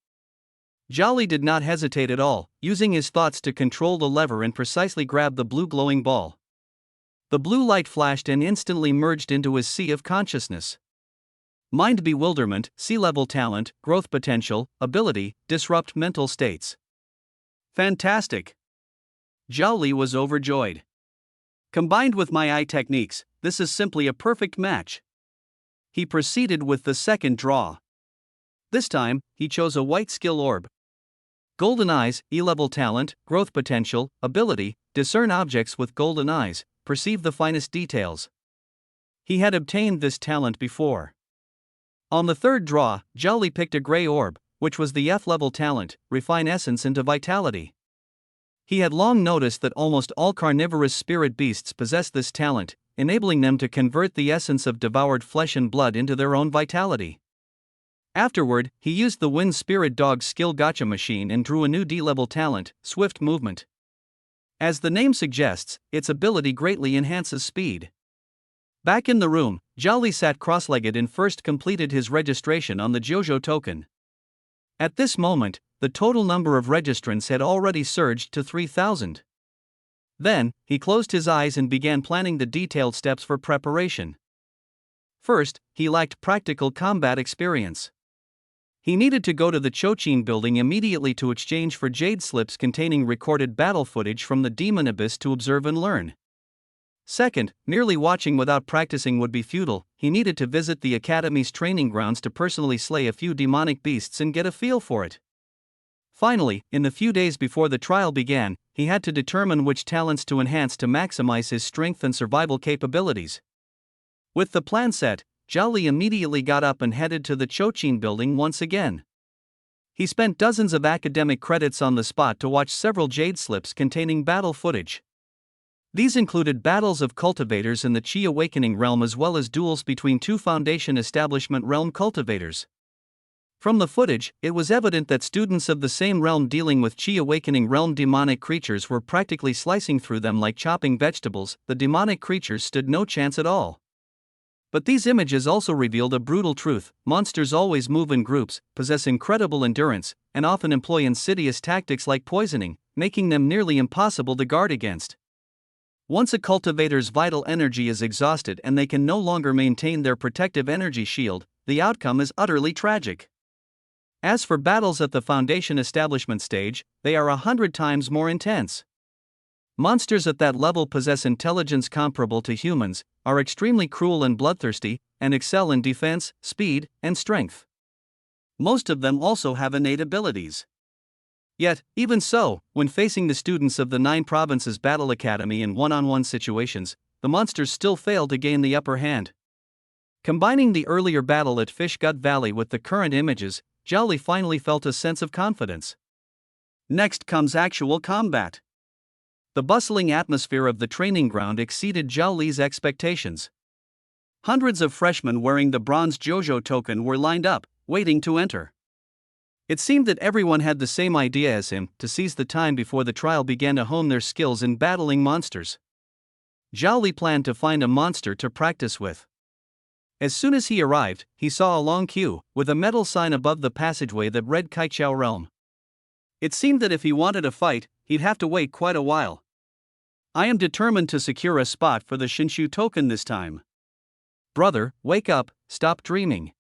Zhao Li did not hesitate at all, using his thoughts to control the lever and precisely grab the blue glowing ball. The blue light flashed and instantly merged into his sea of consciousness. Mind bewilderment, sea-level talent, growth potential, ability, disrupt mental states. Fantastic! Zhao Li was overjoyed. Combined with my eye techniques, this is simply a perfect match. He proceeded with the second draw. This time, he chose a white skill orb. Golden eyes, E-level talent, growth potential, ability, discern objects with golden eyes, perceive the finest details. He had obtained this talent before. On the third draw, Zhao Li picked a gray orb, which was the F-level talent, refine essence into vitality. He had long noticed that almost all carnivorous spirit beasts possess this talent, enabling them to convert the essence of devoured flesh and blood into their own vitality. Afterward, he used the Wind Spirit Dog's skill gacha machine and drew a new D-level talent, Swift Movement. As the name suggests, its ability greatly enhances speed. Back in the room, Zhao Li sat cross-legged and first completed his registration on the Jojo token. At this moment, the total number of registrants had already surged to 3,000. Then, he closed his eyes and began planning the detailed steps for preparation. First, he lacked practical combat experience. He needed to go to the Chochin building immediately to exchange for jade slips containing recorded battle footage from the Demon Abyss to observe and learn. Second, merely watching without practicing would be futile. He needed to visit the Academy's training grounds to personally slay a few demonic beasts and get a feel for it. Finally, in the few days before the trial began, he had to determine which talents to enhance to maximize his strength and survival capabilities. With the plan set, Zhao Li immediately got up and headed to the Chochin building once again. He spent dozens of academic credits on the spot to watch several jade slips containing battle footage. These included battles of cultivators in the Qi Awakening realm as well as duels between two Foundation Establishment realm cultivators. From the footage, it was evident that students of the same realm dealing with Qi Awakening realm demonic creatures were practically slicing through them like chopping vegetables. The demonic creatures stood no chance at all. But these images also revealed a brutal truth: monsters always move in groups, possess incredible endurance, and often employ insidious tactics like poisoning, making them nearly impossible to guard against. Once a cultivator's vital energy is exhausted and they can no longer maintain their protective energy shield, the outcome is utterly tragic. As for battles at the Foundation Establishment stage, they are 100 times more intense. Monsters at that level possess intelligence comparable to humans, are extremely cruel and bloodthirsty, and excel in defense, speed, and strength. Most of them also have innate abilities. Yet, even so, when facing the students of the 9 Provinces Battle Academy in one-on-one situations, the monsters still fail to gain the upper hand. Combining the earlier battle at Fish Gut Valley with the current images, Zhao Li finally felt a sense of confidence. Next comes actual combat. The bustling atmosphere of the training ground exceeded Zhao Li's expectations. Hundreds of freshmen wearing the bronze Jojo token were lined up, waiting to enter. It seemed that everyone had the same idea as him: to seize the time before the trial began to hone their skills in battling monsters. Zhao Li planned to find a monster to practice with. As soon as he arrived, he saw a long queue, with a metal sign above the passageway that read Kaichao Realm. It seemed that if he wanted a fight, he'd have to wait quite a while. I am determined to secure a spot for the Shinshu token this time. Brother, wake up, stop dreaming.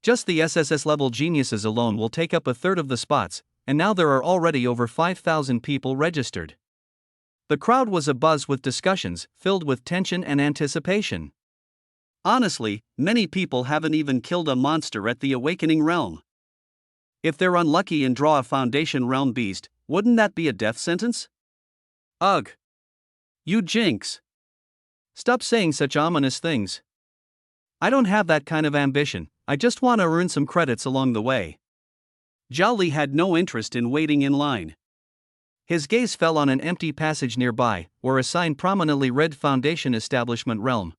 Just the SSS level geniuses alone will take up a third of the spots, and now there are already over 5,000 people registered. The crowd was abuzz with discussions, filled with tension and anticipation. Honestly, many people haven't even killed a monster at the Awakening Realm. If they're unlucky and draw a Foundation Realm beast, wouldn't that be a death sentence? Ugh. You jinx. Stop saying such ominous things. I don't have that kind of ambition, I just want to earn some credits along the way. Zhao Li had no interest in waiting in line. His gaze fell on an empty passage nearby, where a sign prominently read Foundation Establishment Realm.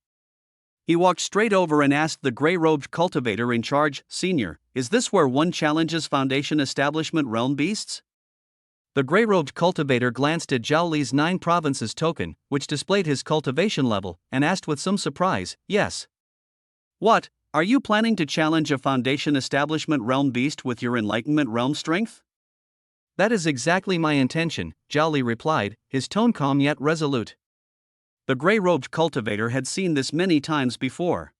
He walked straight over and asked the gray-robed cultivator in charge, "Senior, is this where one challenges Foundation Establishment Realm beasts?" The gray-robed cultivator glanced at Zhao Li's 9 Provinces token, which displayed his cultivation level, and asked with some surprise, "Yes." "What, Are you planning to challenge a Foundation Establishment Realm beast with your Enlightenment Realm strength? That is exactly my intention, Zhao Li replied, his tone calm yet resolute. The gray-robed cultivator had seen this many times before.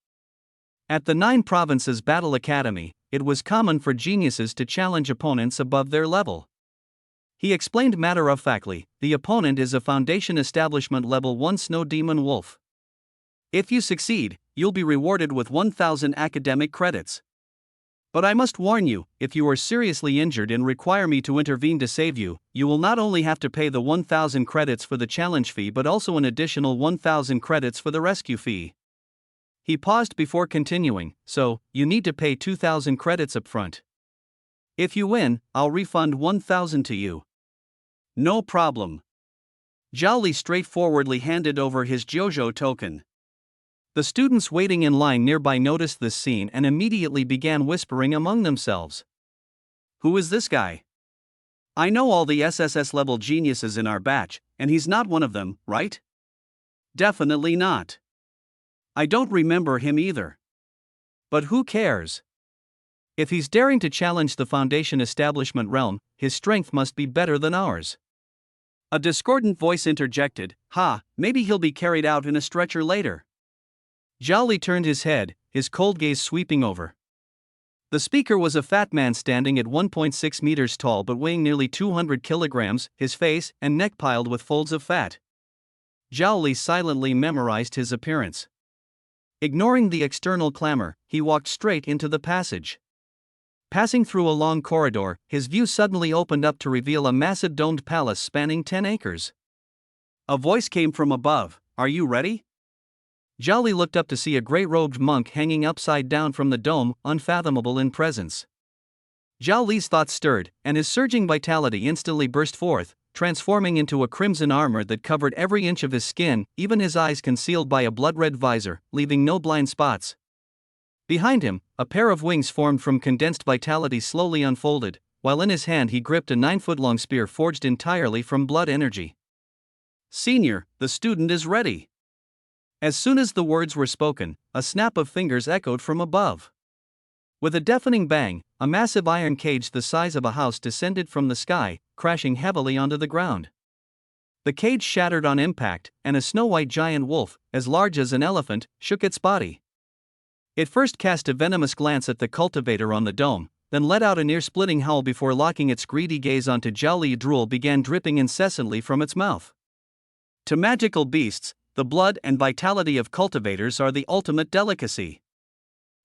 At the 9 Provinces Battle Academy, it was common for geniuses to challenge opponents above their level. He explained matter-of-factly, the opponent is a Foundation Establishment Level 1 Snow Demon Wolf. If you succeed, you'll be rewarded with 1,000 academic credits. But I must warn you, if you are seriously injured and require me to intervene to save you, you will not only have to pay the 1,000 credits for the challenge fee but also an additional 1,000 credits for the rescue fee. He paused before continuing, so, you need to pay 2,000 credits upfront. If you win, I'll refund 1,000 to you. No problem. Zhao Li straightforwardly handed over his Jojo token. The students waiting in line nearby noticed this scene and immediately began whispering among themselves. Who is this guy? I know all the SSS level geniuses in our batch, and he's not one of them, right? Definitely not. I don't remember him either. But who cares? If he's daring to challenge the Foundation Establishment Realm, his strength must be better than ours. A discordant voice interjected, maybe he'll be carried out in a stretcher later. Zhao Li turned his head, his cold gaze sweeping over. The speaker was a fat man standing at 1.6 meters tall but weighing nearly 200 kilograms, his face and neck piled with folds of fat. Zhao Li silently memorized his appearance. Ignoring the external clamor, he walked straight into the passage. Passing through a long corridor, his view suddenly opened up to reveal a massive domed palace spanning 10 acres. A voice came from above, "Are you ready?" Zhao Li looked up to see a gray-robed monk hanging upside down from the dome, unfathomable in presence. Zhao Li's thoughts stirred, and his surging vitality instantly burst forth, transforming into a crimson armor that covered every inch of his skin, even his eyes concealed by a blood-red visor, leaving no blind spots. Behind him, a pair of wings formed from condensed vitality slowly unfolded, while in his hand he gripped a 9-foot-long spear forged entirely from blood energy. "Senior, the student is ready." As soon as the words were spoken, a snap of fingers echoed from above. With a deafening bang, a massive iron cage the size of a house descended from the sky, crashing heavily onto the ground. The cage shattered on impact, and a snow-white giant wolf, as large as an elephant, shook its body. It first cast a venomous glance at the cultivator on the dome, then let out an ear-splitting howl before locking its greedy gaze onto Zhao Li. Drool began dripping incessantly from its mouth. To magical beasts, the blood and vitality of cultivators are the ultimate delicacy.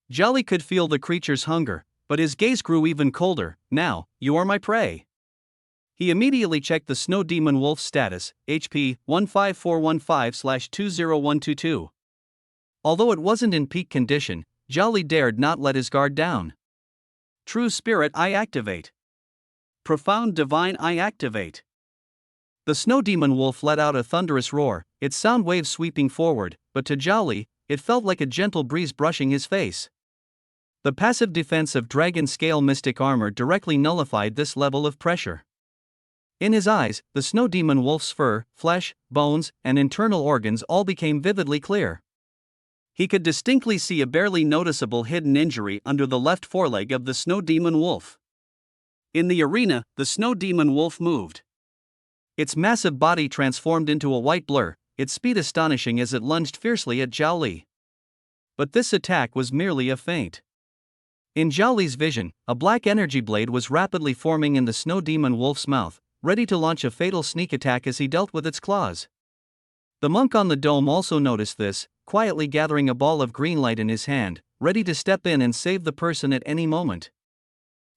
Zhao Li could feel the creature's hunger, but his gaze grew even colder. "Now, you are my prey." He immediately checked the Snow Demon Wolf's status, HP 15415/20122. Although it wasn't in peak condition, Zhao Li dared not let his guard down. True Spirit I activate. Profound Divine I activate. The Snow Demon Wolf let out a thunderous roar, its sound waves sweeping forward, but to Zhao Li, it felt like a gentle breeze brushing his face. The passive defense of Dragon Scale Mystic Armor directly nullified this level of pressure. In his eyes, the Snow Demon Wolf's fur, flesh, bones, and internal organs all became vividly clear. He could distinctly see a barely noticeable hidden injury under the left foreleg of the Snow Demon Wolf. In the arena, the Snow Demon Wolf moved. Its massive body transformed into a white blur, its speed astonishing as it lunged fiercely at Zhao Li. But this attack was merely a feint. In Zhao Li's vision, a black energy blade was rapidly forming in the Snow Demon Wolf's mouth, ready to launch a fatal sneak attack as he dealt with its claws. The monk on the dome also noticed this, quietly gathering a ball of green light in his hand, ready to step in and save the person at any moment.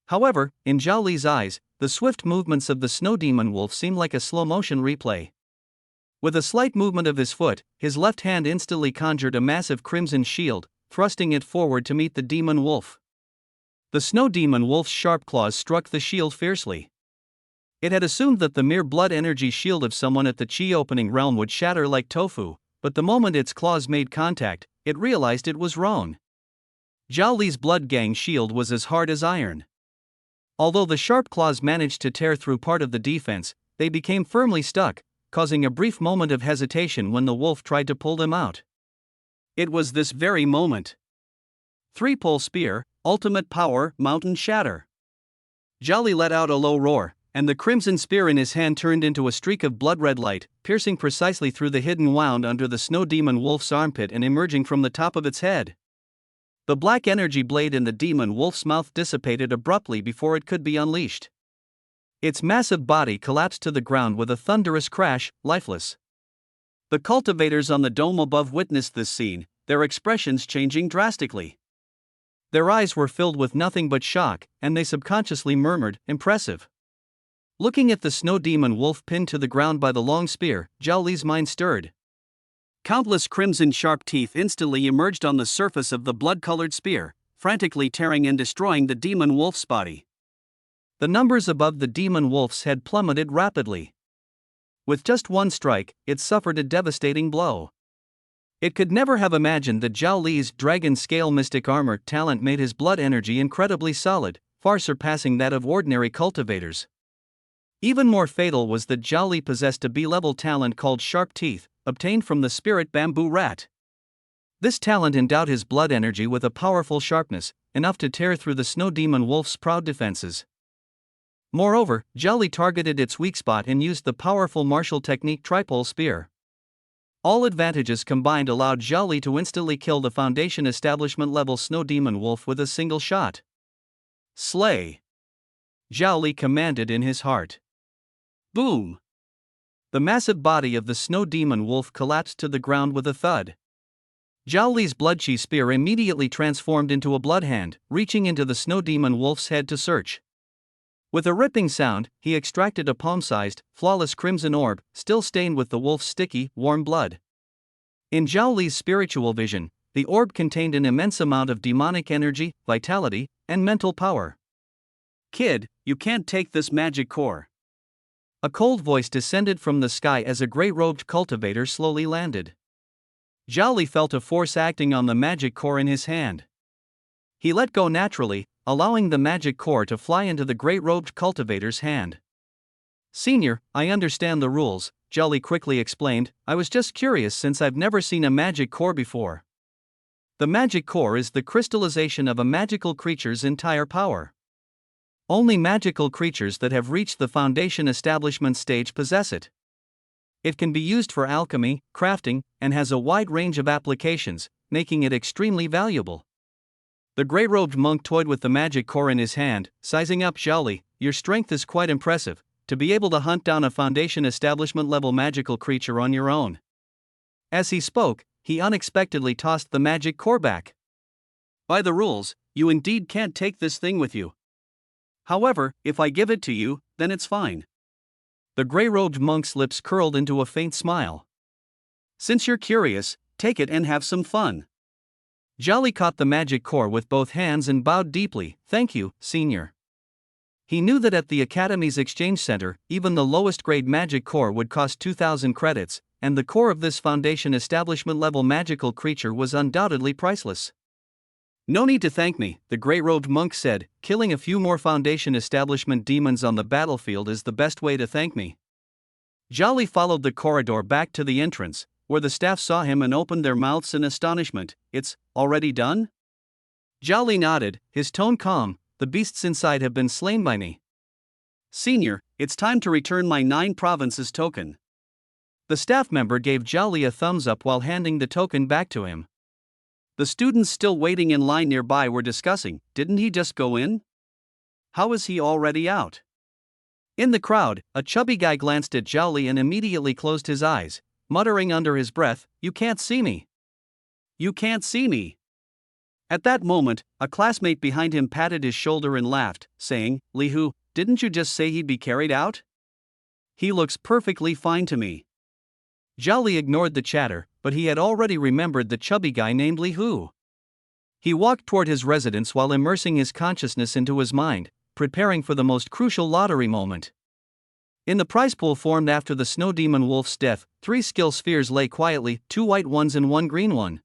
However, in Zhao Li's eyes, the swift movements of the Snow Demon Wolf seemed like a slow-motion replay. With a slight movement of his foot, his left hand instantly conjured a massive crimson shield, thrusting it forward to meet the Demon Wolf. The Snow Demon Wolf's sharp claws struck the shield fiercely. It had assumed that the mere blood energy shield of someone at the Chi opening realm would shatter like tofu, but the moment its claws made contact, it realized it was wrong. Zhao Li's blood gang shield was as hard as iron. Although the sharp claws managed to tear through part of the defense, they became firmly stuck, causing a brief moment of hesitation when the wolf tried to pull them out. It was this very moment. 3-pole spear, ultimate power, mountain shatter. Zhao Li let out a low roar, and the crimson spear in his hand turned into a streak of blood-red light, piercing precisely through the hidden wound under the snow demon wolf's armpit and emerging from the top of its head. The black energy blade in the demon wolf's mouth dissipated abruptly before it could be unleashed. Its massive body collapsed to the ground with a thunderous crash, lifeless. The cultivators on the dome above witnessed this scene, their expressions changing drastically. Their eyes were filled with nothing but shock, and they subconsciously murmured, "Impressive." Looking at the snow demon wolf pinned to the ground by the long spear, Zhao Li's mind stirred. Countless crimson sharp teeth instantly emerged on the surface of the blood-colored spear, frantically tearing and destroying the demon wolf's body. The numbers above the demon wolf's head plummeted rapidly. With just one strike, it suffered a devastating blow. It could never have imagined that Zhao Li's dragon-scale mystic armor talent made his blood energy incredibly solid, far surpassing that of ordinary cultivators. Even more fatal was that Zhao Li possessed a B-level talent called Sharp Teeth, obtained from the spirit bamboo rat. This talent endowed his blood energy with a powerful sharpness, enough to tear through the snow demon wolf's proud defenses. Moreover, Zhao Li targeted its weak spot and used the powerful martial technique tripole spear. All advantages combined allowed Zhao Li to instantly kill the Foundation Establishment level snow demon wolf with a single shot. "Slay!" Zhao Li commanded in his heart. Boom! The massive body of the snow demon wolf collapsed to the ground with a thud. Zhao Li's blood-chi spear immediately transformed into a blood hand, reaching into the snow demon wolf's head to search. With a ripping sound, he extracted a palm-sized, flawless crimson orb, still stained with the wolf's sticky, warm blood. In Zhao Li's spiritual vision, the orb contained an immense amount of demonic energy, vitality, and mental power. "Kid, you can't take this magic core." A cold voice descended from the sky as a gray-robed cultivator slowly landed. Zhao Li felt a force acting on the magic core in his hand. He let go naturally, allowing the magic core to fly into the gray-robed cultivator's hand. "Senior, I understand the rules," Zhao Li quickly explained. "I was just curious since I've never seen a magic core before." The magic core is the crystallization of a magical creature's entire power. Only magical creatures that have reached the Foundation Establishment stage possess it. It can be used for alchemy, crafting, and has a wide range of applications, making it extremely valuable. The gray-robed monk toyed with the magic core in his hand, sizing up Zhao Li. "Your strength is quite impressive, to be able to hunt down a Foundation Establishment-level magical creature on your own." As he spoke, he unexpectedly tossed the magic core back. "By the rules, you indeed can't take this thing with you. However, if I give it to you, then it's fine." The gray-robed monk's lips curled into a faint smile. "Since you're curious, take it and have some fun." Zhao Li caught the magic core with both hands and bowed deeply. "Thank you, senior." He knew that at the Academy's exchange center, even the lowest grade magic core would cost 2,000 credits, and the core of this Foundation Establishment-level magical creature was undoubtedly priceless. "No need to thank me," the gray-robed monk said. "Killing a few more Foundation Establishment demons on the battlefield is the best way to thank me." Zhao Li followed the corridor back to the entrance, where the staff saw him and opened their mouths in astonishment. "It's already done?" Zhao Li nodded, his tone calm. "The beasts inside have been slain by me. Senior, it's time to return my 9 provinces token." The staff member gave Zhao Li a thumbs up while handing the token back to him. The students still waiting in line nearby were discussing, "Didn't he just go in? How is he already out?" In the crowd, a chubby guy glanced at Zhao Li and immediately closed his eyes, muttering under his breath, "You can't see me. You can't see me." At that moment, a classmate behind him patted his shoulder and laughed, saying, "Li Hu, didn't you just say he'd be carried out? He looks perfectly fine to me." Zhao Li ignored the chatter, but he had already remembered the chubby guy named Li Hu. He walked toward his residence while immersing his consciousness into his mind, preparing for the most crucial lottery moment. In the prize pool formed after the snow demon wolf's death, 3 skill spheres lay quietly, 2 white ones and 1 green one.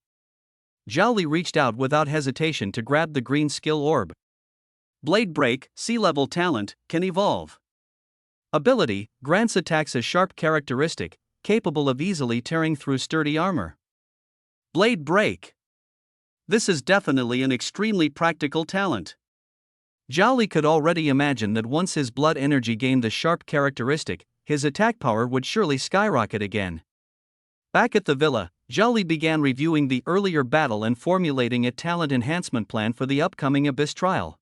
Zhao Li reached out without hesitation to grab the green skill orb. Blade Break, sea-level talent, can evolve. Ability, grants attacks a sharp characteristic, capable of easily tearing through sturdy armor. Blade Break. This is definitely an extremely practical talent. Zhao Li could already imagine that once his blood energy gained the sharp characteristic, his attack power would surely skyrocket again. Back at the villa, Zhao Li began reviewing the earlier battle and formulating a talent enhancement plan for the upcoming Abyss trial.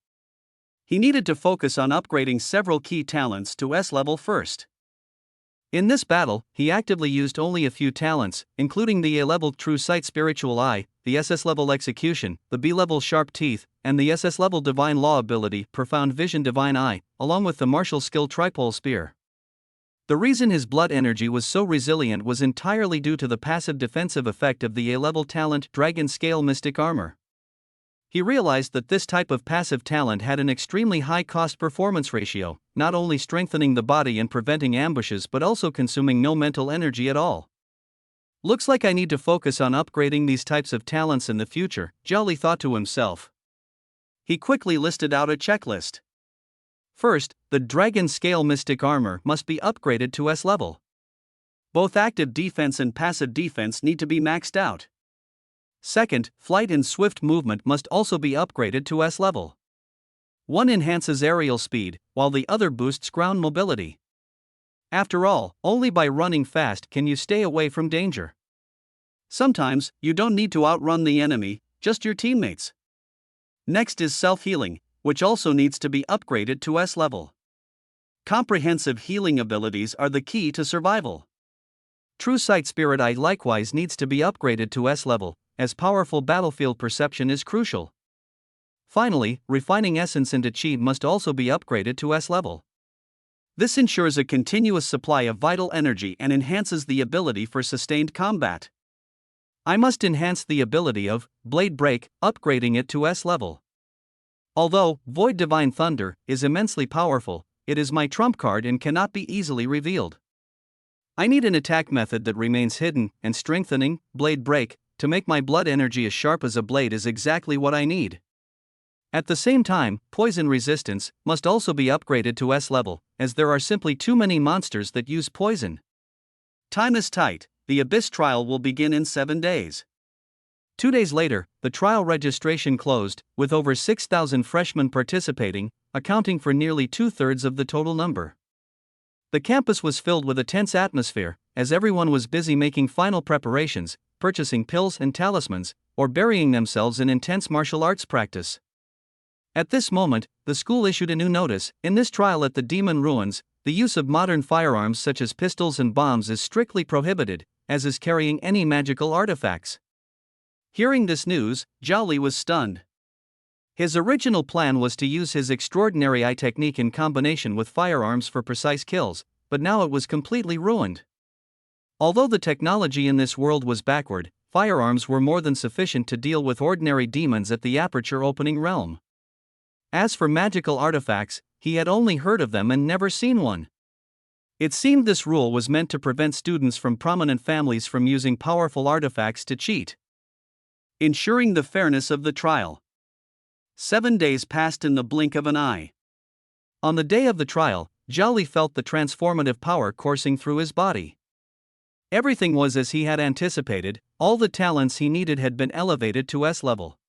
He needed to focus on upgrading several key talents to S level first. In this battle, he actively used only a few talents, including the A-level True Sight Spiritual Eye, the SS-level Execution, the B-level Sharp Teeth, and the SS-level Divine Law ability Profound Vision Divine Eye, along with the martial skill Tripole Spear. The reason his blood energy was so resilient was entirely due to the passive defensive effect of the A-level talent Dragon Scale Mystic Armor. He realized that this type of passive talent had an extremely high cost-performance ratio, not only strengthening the body and preventing ambushes but also consuming no mental energy at all. Looks like I need to focus on upgrading these types of talents in the future, Zhao Li thought to himself. He quickly listed out a checklist. First, the Dragon Scale Mystic Armor must be upgraded to S level. Both active defense and passive defense need to be maxed out. Second, flight and swift movement must also be upgraded to S level. One enhances aerial speed, while the other boosts ground mobility. After all, only by running fast can you stay away from danger. Sometimes, you don't need to outrun the enemy, just your teammates. Next is self-healing, which also needs to be upgraded to S level. Comprehensive healing abilities are the key to survival. True Sight Spirit Eye likewise needs to be upgraded to S level, as powerful battlefield perception is crucial. Finally, Refining Essence and Chi must also be upgraded to S level. This ensures a continuous supply of vital energy and enhances the ability for sustained combat. I must enhance the ability of Blade Break, upgrading it to S level. Although Void Divine Thunder is immensely powerful, it is my trump card and cannot be easily revealed. I need an attack method that remains hidden, and strengthening Blade Break to make my blood energy as sharp as a blade is exactly what I need. At the same time, Poison Resistance must also be upgraded to S level, as there are simply too many monsters that use poison. Time is tight, the Abyss trial will begin in 7 days. 2 days later, the trial registration closed, with over 6,000 freshmen participating, accounting for nearly 2/3 of the total number. The campus was filled with a tense atmosphere, as everyone was busy making final preparations, purchasing pills and talismans, or burying themselves in intense martial arts practice. At this moment, the school issued a new notice: in this trial at the Demon Ruins, the use of modern firearms such as pistols and bombs is strictly prohibited, as is carrying any magical artifacts. Hearing this news, Zhao Li was stunned. His original plan was to use his extraordinary eye technique in combination with firearms for precise kills, but now it was completely ruined. Although the technology in this world was backward, firearms were more than sufficient to deal with ordinary demons at the aperture opening realm. As for magical artifacts, he had only heard of them and never seen one. It seemed this rule was meant to prevent students from prominent families from using powerful artifacts to cheat. Ensuring the fairness of the trial. 7 days passed in the blink of an eye. On the day of the trial, Zhao Li felt the transformative power coursing through his body. Everything was as he had anticipated, all the talents he needed had been elevated to S level.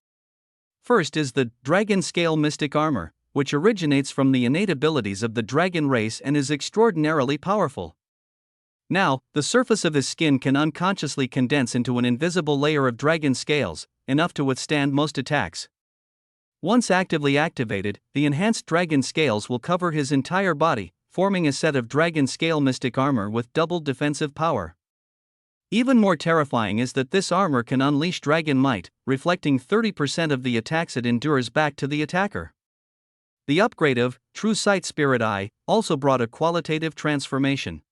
First is the Dragon Scale Mystic Armor, which originates from the innate abilities of the dragon race and is extraordinarily powerful. Now, the surface of his skin can unconsciously condense into an invisible layer of dragon scales, enough to withstand most attacks. Once actively activated, the enhanced dragon scales will cover his entire body, forming a set of Dragon Scale Mystic Armor with doubled defensive power. Even more terrifying is that this armor can unleash dragon might, reflecting 30% of the attacks it endures back to the attacker. The upgrade of True Sight Spirit Eye also brought a qualitative transformation.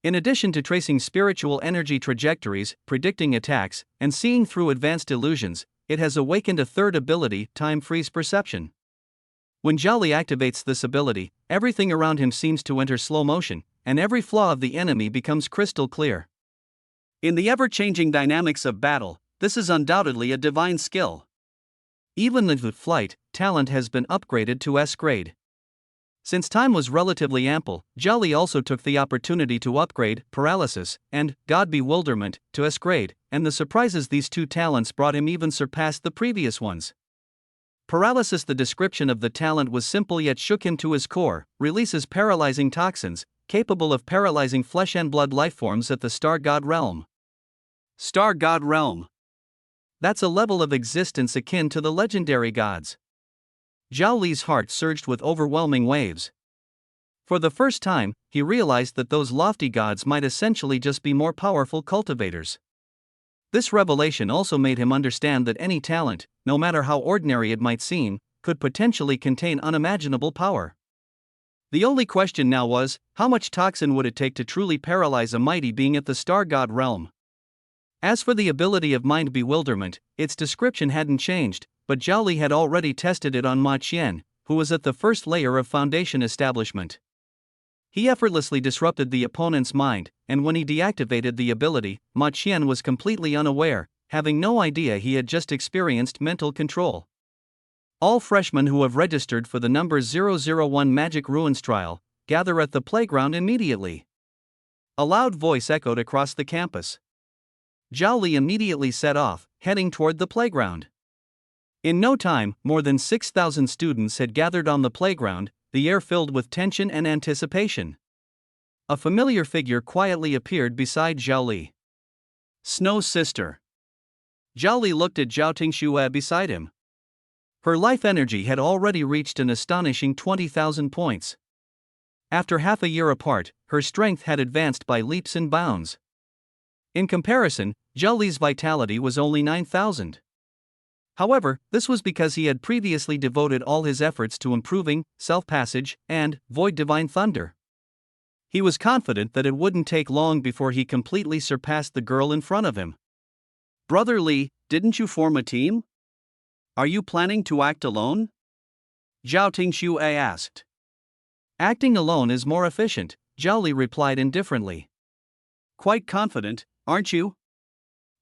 In addition to tracing spiritual energy trajectories, predicting attacks, and seeing through advanced illusions, it has awakened a third ability, Time Freeze Perception. When Zhao Li activates this ability, everything around him seems to enter slow motion, and every flaw of the enemy becomes crystal clear. In the ever-changing dynamics of battle, this is undoubtedly a divine skill. Even the flight talent has been upgraded to S grade. Since time was relatively ample, Zhao Li also took the opportunity to upgrade Paralysis and God Bewilderment to S grade, and the surprises these two talents brought him even surpassed the previous ones. Paralysis. The description of the talent was simple yet shook him to his core. Releases paralyzing toxins, capable of paralyzing flesh and blood lifeforms at the Star God realm. Star God realm. That's a level of existence akin to the legendary gods. Zhao Li's heart surged with overwhelming waves. For the first time, he realized that those lofty gods might essentially just be more powerful cultivators. This revelation also made him understand that any talent, no matter how ordinary it might seem, could potentially contain unimaginable power. The only question now was, how much toxin would it take to truly paralyze a mighty being at the Star God realm? As for the ability of mind bewilderment, its description hadn't changed, but Zhao Li had already tested it on Ma Qian, who was at the first layer of foundation establishment. He effortlessly disrupted the opponent's mind, and when he deactivated the ability, Ma Qian was completely unaware, having no idea he had just experienced mental control. All freshmen who have registered for the number 001 Magic Ruins trial, gather at the playground immediately. A loud voice echoed across the campus. Zhao Li immediately set off, heading toward the playground. In no time, more than 6,000 students had gathered on the playground, the air filled with tension and anticipation. A familiar figure quietly appeared beside Zhao Li. Snow's sister. Zhao Li looked at Zhao Tingxue beside him. Her life energy had already reached an astonishing 20,000 points. After half a year apart, her strength had advanced by leaps and bounds. In comparison, Zhao Li's vitality was only 9,000. However, this was because he had previously devoted all his efforts to improving self-passage and void divine thunder. He was confident that it wouldn't take long before he completely surpassed the girl in front of him. Brother Li, didn't you form a team? Are you planning to act alone? Zhao Tingxue asked. Acting alone is more efficient, Zhao Li replied indifferently. Quite confident, aren't you?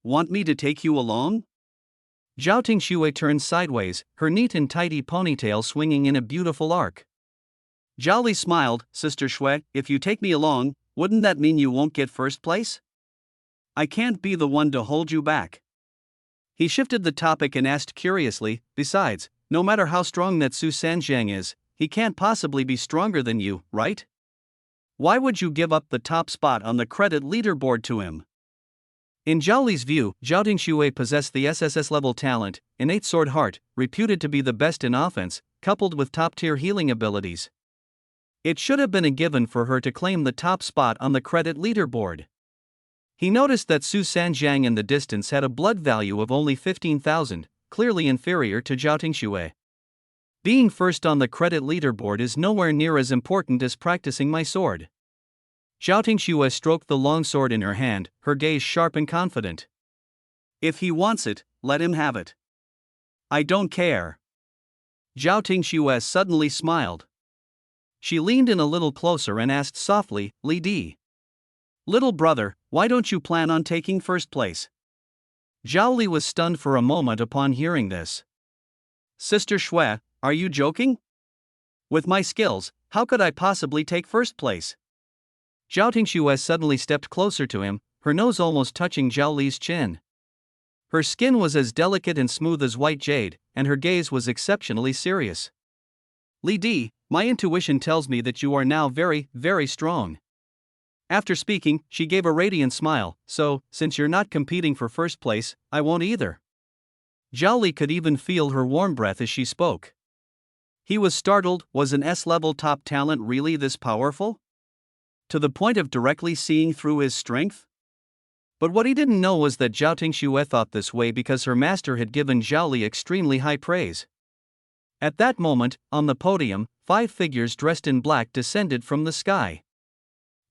Want me to take you along? Zhao Tingxue turned sideways, her neat and tidy ponytail swinging in a beautiful arc. Zhao Li smiled. Sister Shui, if you take me along, wouldn't that mean you won't get first place? I can't be the one to hold you back. He shifted the topic and asked curiously, besides, no matter how strong that Su Sanjiang is, he can't possibly be stronger than you, right? Why would you give up the top spot on the credit leaderboard to him? In Zhao Li's view, Zhao Tingxue possessed the SSS-level talent, innate sword heart, reputed to be the best in offense, coupled with top-tier healing abilities. It should have been a given for her to claim the top spot on the credit leaderboard. He noticed that Su Sanjiang in the distance had a blood value of only 15,000, clearly inferior to Zhao Tingxue. Being first on the credit leaderboard is nowhere near as important as practicing my sword. Zhao Tingxue stroked the long sword in her hand, her gaze sharp and confident. If he wants it, let him have it. I don't care. Zhao Tingxue suddenly smiled. She leaned in a little closer and asked softly, Li Di. Little brother, why don't you plan on taking first place? Zhao Li was stunned for a moment upon hearing this. Sister Shui, are you joking? With my skills, how could I possibly take first place? Zhao Tingxue suddenly stepped closer to him, her nose almost touching Zhao Li's chin. Her skin was as delicate and smooth as white jade, and her gaze was exceptionally serious. Li Di, my intuition tells me that you are now very, very strong. After speaking, she gave a radiant smile, so, since you're not competing for first place, I won't either. Zhao Li could even feel her warm breath as she spoke. He was startled. Was an S-level top talent really this powerful? To the point of directly seeing through his strength? But what he didn't know was that Zhao Tingxue thought this way because her master had given Zhao Li extremely high praise. At that moment, on the podium, 5 figures dressed in black descended from the sky.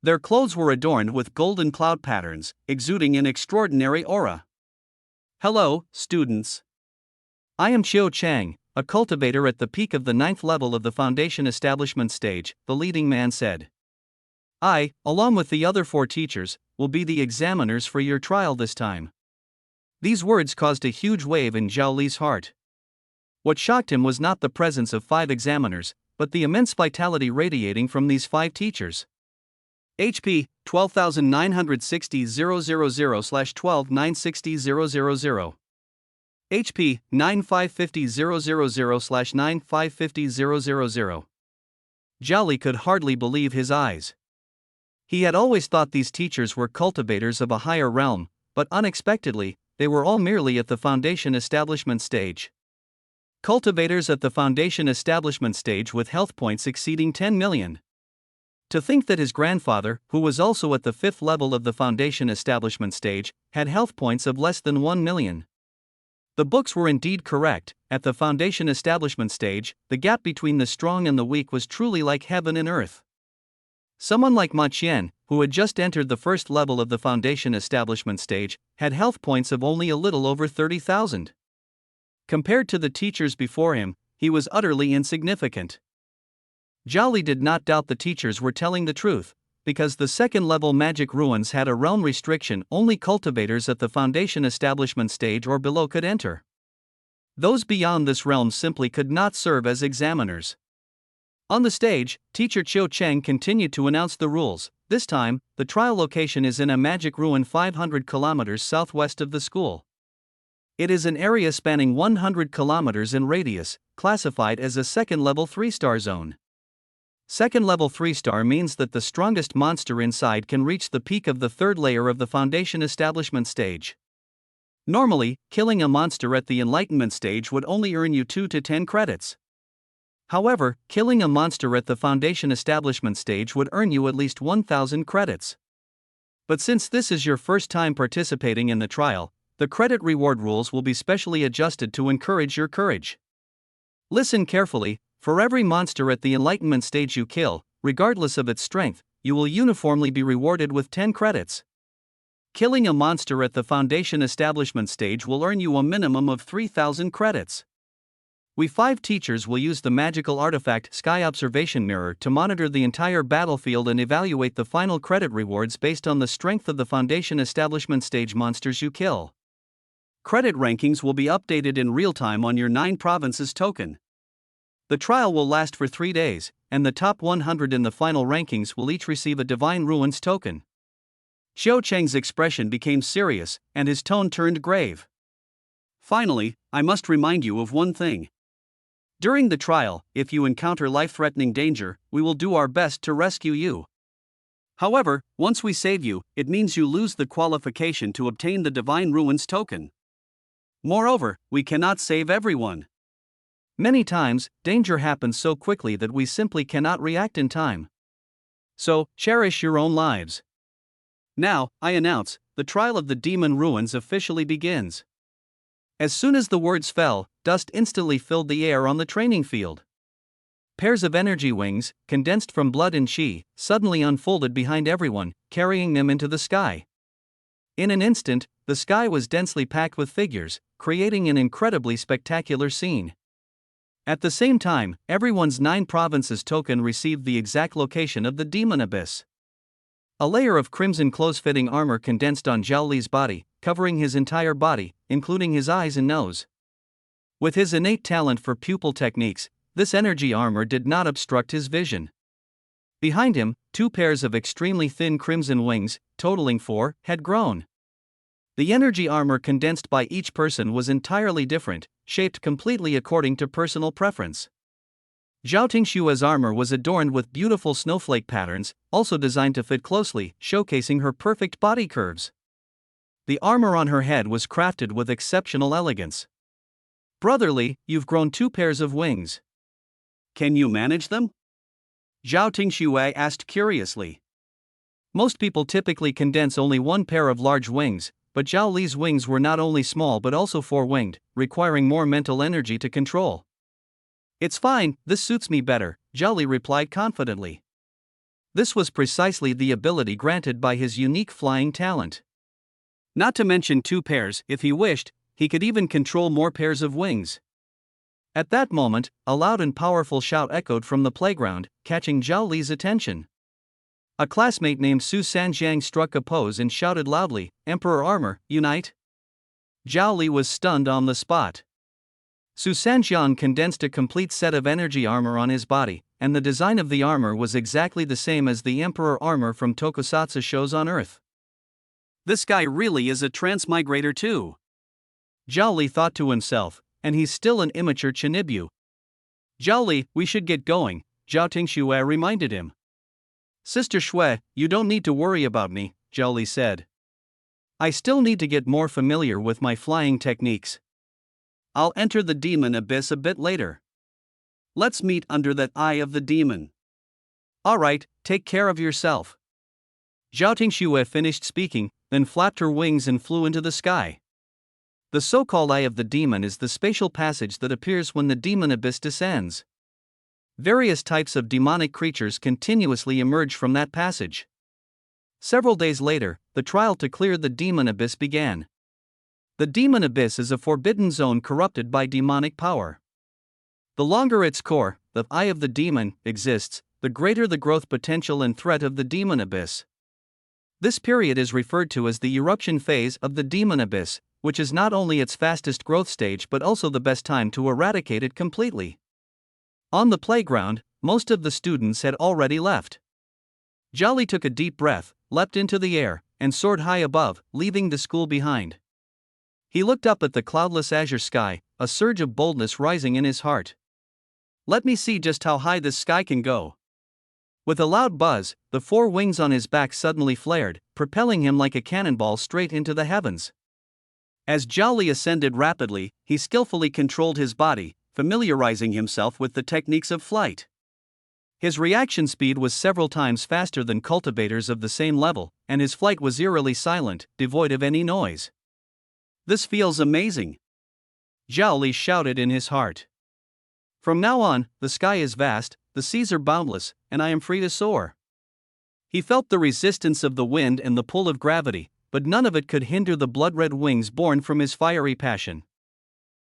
Their clothes were adorned with golden cloud patterns, exuding an extraordinary aura. Hello, students. I am Qiu Chang, a cultivator at the peak of the 9th level of the Foundation Establishment stage, the leading man said. I, along with the other 4 teachers, will be the examiners for your trial this time. These words caused a huge wave in Zhao Li's heart. What shocked him was not the presence of 5 examiners, but the immense vitality radiating from these 5 teachers. HP 12,960,000/12,960,000. HP 95500/9550000. Zhao Li could hardly believe his eyes. He had always thought these teachers were cultivators of a higher realm, but unexpectedly, they were all merely at the foundation establishment stage. Cultivators at the foundation establishment stage with health points exceeding 10 million. To think that his grandfather, who was also at the 5th level of the foundation establishment stage, had health points of less than 1 million. The books were indeed correct. At the foundation establishment stage, the gap between the strong and the weak was truly like heaven and earth. Someone like Ma Qian, who had just entered the 1st level of the foundation establishment stage, had health points of only a little over 30,000. Compared to the teachers before him, he was utterly insignificant. Zhao Li did not doubt the teachers were telling the truth, because the 2nd level magic ruins had a realm restriction only cultivators at the foundation establishment stage or below could enter. Those beyond this realm simply could not serve as examiners. On the stage, teacher Qiu Cheng continued to announce the rules. This time, the trial location is in a magic ruin 500 kilometers southwest of the school. It is an area spanning 100 kilometers in radius, classified as a 2nd level 3-star zone. 2nd level 3-star means that the strongest monster inside can reach the peak of the 3rd layer of the foundation establishment stage. Normally, killing a monster at the enlightenment stage would only earn you 2 to 10 credits. However, killing a monster at the foundation establishment stage would earn you at least 1,000 credits. But since this is your first time participating in the trial, the credit reward rules will be specially adjusted to encourage your courage. Listen carefully. For every monster at the enlightenment stage you kill, regardless of its strength, you will uniformly be rewarded with 10 credits. Killing a monster at the foundation establishment stage will earn you a minimum of 3,000 credits. We 5 teachers will use the magical artifact Sky Observation Mirror to monitor the entire battlefield and evaluate the final credit rewards based on the strength of the foundation establishment stage monsters you kill. Credit rankings will be updated in real time on your 9 provinces token. The trial will last for 3 days, and the top 100 in the final rankings will each receive a Divine Ruins token. Qiu Cheng's expression became serious, and his tone turned grave. Finally, I must remind you of one thing. During the trial, if you encounter life-threatening danger, we will do our best to rescue you. However, once we save you, it means you lose the qualification to obtain the Divine Ruins token. Moreover, we cannot save everyone. Many times, danger happens so quickly that we simply cannot react in time. So, cherish your own lives. Now, I announce, the trial of the Demon Ruins officially begins. As soon as the words fell, dust instantly filled the air on the training field. Pairs of energy wings, condensed from blood and chi, suddenly unfolded behind everyone, carrying them into the sky. In an instant, the sky was densely packed with figures, creating an incredibly spectacular scene. At the same time, everyone's 9 provinces token received the exact location of the demon abyss. A layer of crimson close-fitting armor condensed on Zhao Li's body, covering his entire body, including his eyes and nose. With his innate talent for pupil techniques, this energy armor did not obstruct his vision. Behind him, 2 pairs of extremely thin crimson wings, totaling 4, had grown. The energy armor condensed by each person was entirely different, shaped completely according to personal preference. Zhao Tingshua's armor was adorned with beautiful snowflake patterns, also designed to fit closely, showcasing her perfect body curves. The armor on her head was crafted with exceptional elegance. Brotherly, you've grown 2 pairs of wings. Can you manage them? Zhao Tingxue asked curiously. Most people typically condense only 1 pair of large wings, but Zhao Li's wings were not only small but also 4-winged, requiring more mental energy to control. It's fine, this suits me better, Zhao Li replied confidently. This was precisely the ability granted by his unique flying talent. Not to mention 2 pairs, if he wished, he could even control more pairs of wings. At that moment, a loud and powerful shout echoed from the playground, catching Zhao Li's attention. A classmate named Su Sanjiang struck a pose and shouted loudly, "Emperor Armor, unite!" Zhao Li was stunned on the spot. Su Sanjiang condensed a complete set of energy armor on his body, and the design of the armor was exactly the same as the Emperor armor from tokusatsu shows on Earth. This guy really is a transmigrator too. Zhao Li thought to himself, and he's still an immature Chinibyu. Zhao Li, we should get going, Zhao Tingxue reminded him. Sister Shui, you don't need to worry about me, Zhao Li said. I still need to get more familiar with my flying techniques. I'll enter the demon abyss a bit later. Let's meet under that eye of the demon. Alright, take care of yourself. Zhao Tingxue finished speaking, then flapped her wings and flew into the sky. The so-called Eye of the Demon is the spatial passage that appears when the demon abyss descends. Various types of demonic creatures continuously emerge from that passage. Several days later, the trial to clear the demon abyss began. The demon abyss is a forbidden zone corrupted by demonic power. The longer its core, the Eye of the Demon, exists, the greater the growth potential and threat of the demon abyss. This period is referred to as the eruption phase of the demon abyss, which is not only its fastest growth stage but also the best time to eradicate it completely. On the playground, most of the students had already left. Zhao Li took a deep breath, leapt into the air, and soared high above, leaving the school behind. He looked up at the cloudless azure sky, a surge of boldness rising in his heart. Let me see just how high this sky can go. With a loud buzz, the 4 wings on his back suddenly flared, propelling him like a cannonball straight into the heavens. As Zhao Li ascended rapidly, he skillfully controlled his body, familiarizing himself with the techniques of flight. His reaction speed was several times faster than cultivators of the same level, and his flight was eerily silent, devoid of any noise. This feels amazing, Zhao Li shouted in his heart. From now on, the sky is vast, the seas are boundless, and I am free to soar. He felt the resistance of the wind and the pull of gravity, but none of it could hinder the blood-red wings born from his fiery passion.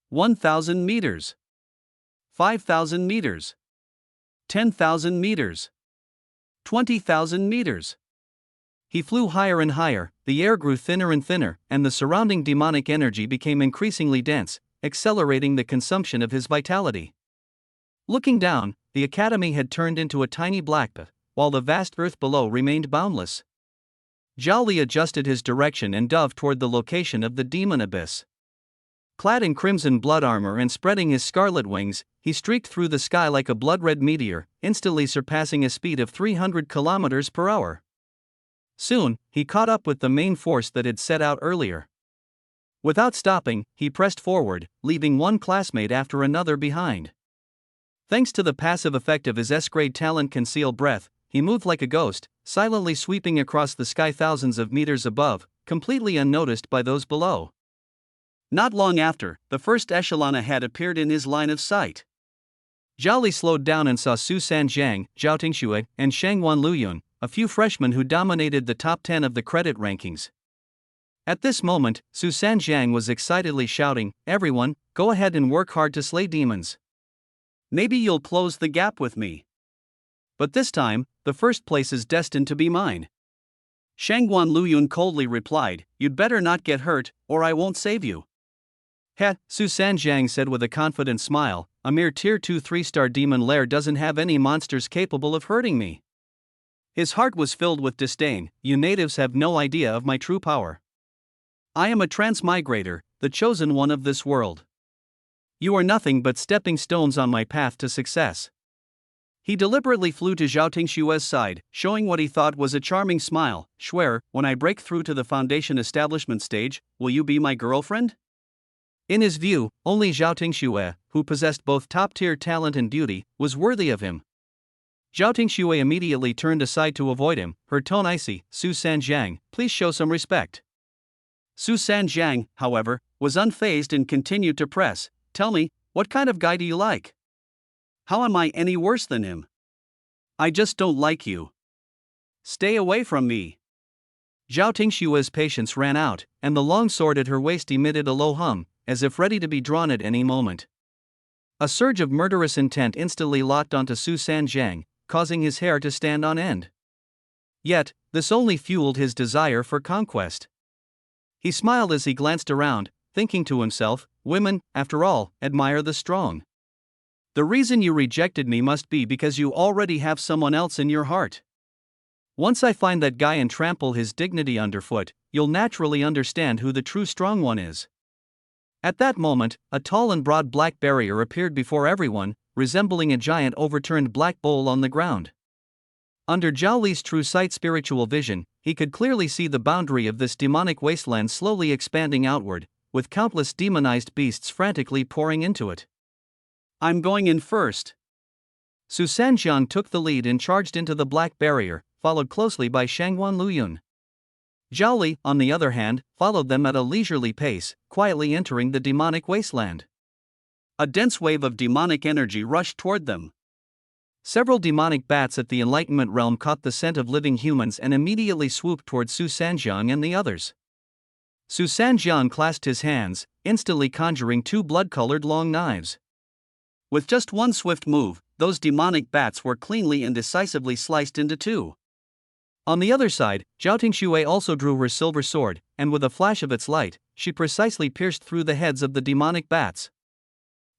1,000 meters. 5,000 meters. 10,000 meters. 20,000 meters. He flew higher and higher, the air grew thinner and thinner, and the surrounding demonic energy became increasingly dense, accelerating the consumption of his vitality. Looking down, the academy had turned into a tiny black pit, while the vast earth below remained boundless. Zhao Li adjusted his direction and dove toward the location of the demon abyss. Clad in crimson blood armor and spreading his scarlet wings, he streaked through the sky like a blood-red meteor, instantly surpassing a speed of 300 kilometers per hour. Soon, he caught up with the main force that had set out earlier. Without stopping, he pressed forward, leaving one classmate after another behind. Thanks to the passive effect of his S-grade talent Conceal Breath, he moved like a ghost, silently sweeping across the sky thousands of meters above, completely unnoticed by those below. Not long after, the first echelon ahead appeared in his line of sight. Zhao Li slowed down and saw Su Sanjiang, Zhao Tingxue, and Shangwan Luyun, a few freshmen who dominated the top 10 of the credit rankings. At this moment, Su Sanjiang was excitedly shouting, "Everyone, go ahead and work hard to slay demons. Maybe you'll close the gap with me. But this time, the first place is destined to be mine." Shangwan Luyun coldly replied, "You'd better not get hurt, or I won't save you." "Heh," Su Sanjiang said with a confident smile, "a mere tier 2 3-star demon lair doesn't have any monsters capable of hurting me." His heart was filled with disdain. "You natives have no idea of my true power. I am a transmigrator, the chosen one of this world. You are nothing but stepping stones on my path to success." He deliberately flew to Zhao Tingxue's side, showing what he thought was a charming smile. "Schwer, when I break through to the foundation establishment stage, will you be my girlfriend?" In his view, only Zhao Tingxue, who possessed both top-tier talent and beauty, was worthy of him. Zhao Tingxue immediately turned aside to avoid him, her tone icy. "Su Sanjiang, please show some respect." Su Sanjiang, however, was unfazed and continued to press. "Tell me, what kind of guy do you like? How am I any worse than him? I just don't like you. Stay away from me." Zhao Tingxue's patience ran out, and the long sword at her waist emitted a low hum, as if ready to be drawn at any moment. A surge of murderous intent instantly locked onto Su Sanjiang, causing his hair to stand on end. Yet, this only fueled his desire for conquest. He smiled as he glanced around, thinking to himself, "Women, after all, admire the strong. The reason you rejected me must be because you already have someone else in your heart. Once I find that guy and trample his dignity underfoot, you'll naturally understand who the true strong one is." At that moment, a tall and broad black barrier appeared before everyone, resembling a giant overturned black bowl on the ground. Under Zhao Li's true sight spiritual vision, he could clearly see the boundary of this demonic wasteland slowly expanding outward, with countless demonized beasts frantically pouring into it. "I'm going in first." Su Sanjiang took the lead and charged into the black barrier, followed closely by Shanghuan Luyun. Zhao Li, on the other hand, followed them at a leisurely pace, quietly entering the demonic wasteland. A dense wave of demonic energy rushed toward them. Several demonic bats at the Enlightenment realm caught the scent of living humans and immediately swooped toward Su Sanjiang and the others. Su Sanjiang clasped his hands, instantly conjuring two blood-colored long knives. With just one swift move, those demonic bats were cleanly and decisively sliced into two. On the other side, Zhao Tingshui also drew her silver sword, and with a flash of its light, she precisely pierced through the heads of the demonic bats.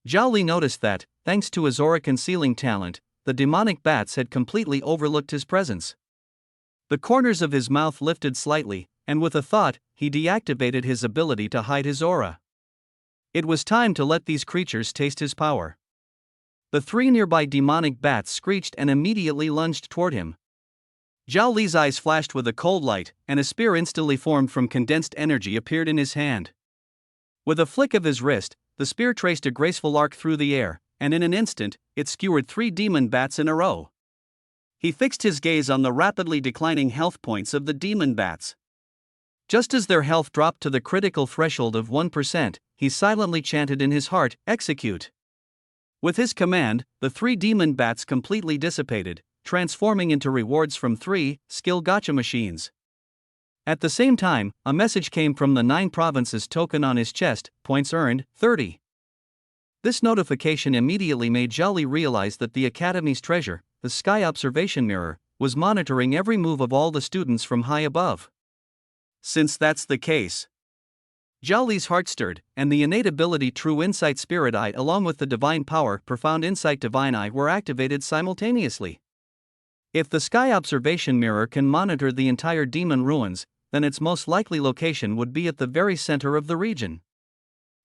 Zhao Li noticed that, thanks to his aura concealing talent, the demonic bats had completely overlooked his presence. The corners of his mouth lifted slightly, and with a thought, he deactivated his ability to hide his aura. It was time to let these creatures taste his power. The three nearby demonic bats screeched and immediately lunged toward him. Zhao Li's eyes flashed with a cold light, and a spear instantly formed from condensed energy appeared in his hand. With a flick of his wrist, the spear traced a graceful arc through the air, and in an instant, it skewered three demon bats in a row. He fixed his gaze on the rapidly declining health points of the demon bats. Just as their health dropped to the critical threshold of 1%, he silently chanted in his heart, "Execute." With his command, the three demon bats completely dissipated, transforming into rewards from 3 skill gacha machines. At the same time, a message came from the 9 provinces token on his chest, points earned, 30. This notification immediately made Zhao Li realize that the Academy's treasure, the Sky Observation Mirror, was monitoring every move of all the students from high above. Since that's the case, Zhao Li's heart stirred, and the innate ability True Insight Spirit Eye along with the Divine Power Profound Insight Divine Eye were activated simultaneously. If the Sky Observation Mirror can monitor the entire demon ruins, then its most likely location would be at the very center of the region.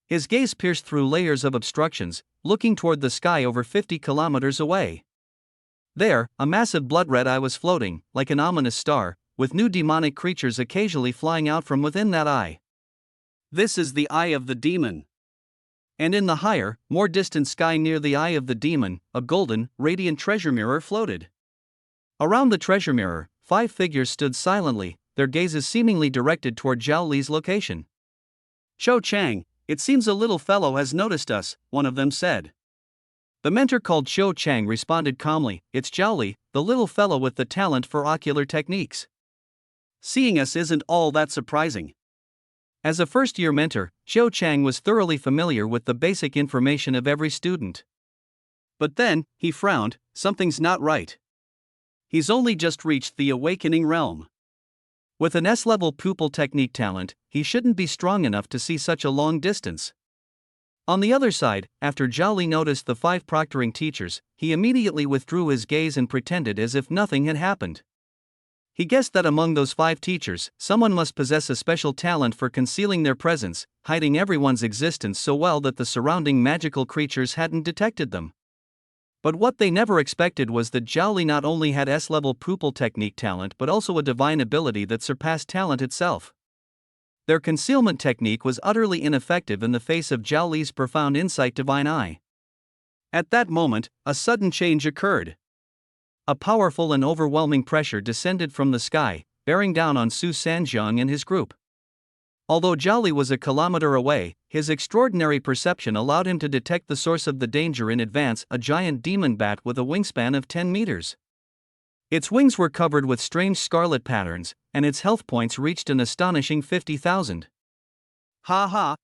His gaze pierced through layers of obstructions, looking toward the sky over 50 kilometers away. There, a massive blood-red eye was floating, like an ominous star, with new demonic creatures occasionally flying out from within that eye. This is the Eye of the Demon. And in the higher, more distant sky near the Eye of the Demon, a golden, radiant treasure mirror floated. Around the treasure mirror, 5 figures stood silently, their gazes seemingly directed toward Zhao Li's location. "Cho Chang, it seems a little fellow has noticed us," one of them said. The mentor called Cho Chang responded calmly, "It's Zhao Li, the little fellow with the talent for ocular techniques. Seeing us isn't all that surprising." As a first-year mentor, Cho Chang was thoroughly familiar with the basic information of every student. But then, he frowned, something's not right. He's only just reached the awakening realm. With an S-level pupil technique talent, he shouldn't be strong enough to see such a long distance. On the other side, after Zhao Li noticed the 5 proctoring teachers, he immediately withdrew his gaze and pretended as if nothing had happened. He guessed that among those 5 teachers, someone must possess a special talent for concealing their presence, hiding everyone's existence so well that the surrounding magical creatures hadn't detected them. But what they never expected was that Zhao Li not only had S-level pupil technique talent but also a divine ability that surpassed talent itself. Their concealment technique was utterly ineffective in the face of Zhao Li's profound insight divine eye. At that moment, a sudden change occurred. A powerful and overwhelming pressure descended from the sky, bearing down on Su Sanjiang and his group. Although Zhao Li was a kilometer away, his extraordinary perception allowed him to detect the source of the danger in advance, a giant demon bat with a wingspan of 10 meters. Its wings were covered with strange scarlet patterns, and its health points reached an astonishing 50,000. Ha ha!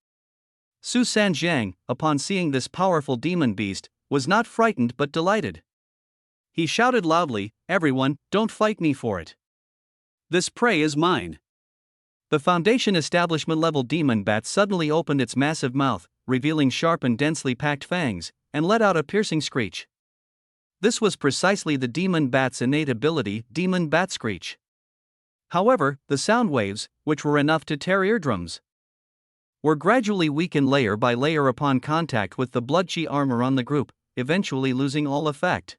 Su Sanjiang, upon seeing this powerful demon beast, was not frightened but delighted. He shouted loudly, "Everyone, don't fight me for it. This prey is mine." The Foundation establishment level demon bat suddenly opened its massive mouth, revealing sharp and densely packed fangs, and let out a piercing screech. This was precisely the demon bat's innate ability, demon bat screech. However, the sound waves, which were enough to tear eardrums, were gradually weakened layer by layer upon contact with the blood-chi armor on the group, eventually losing all effect.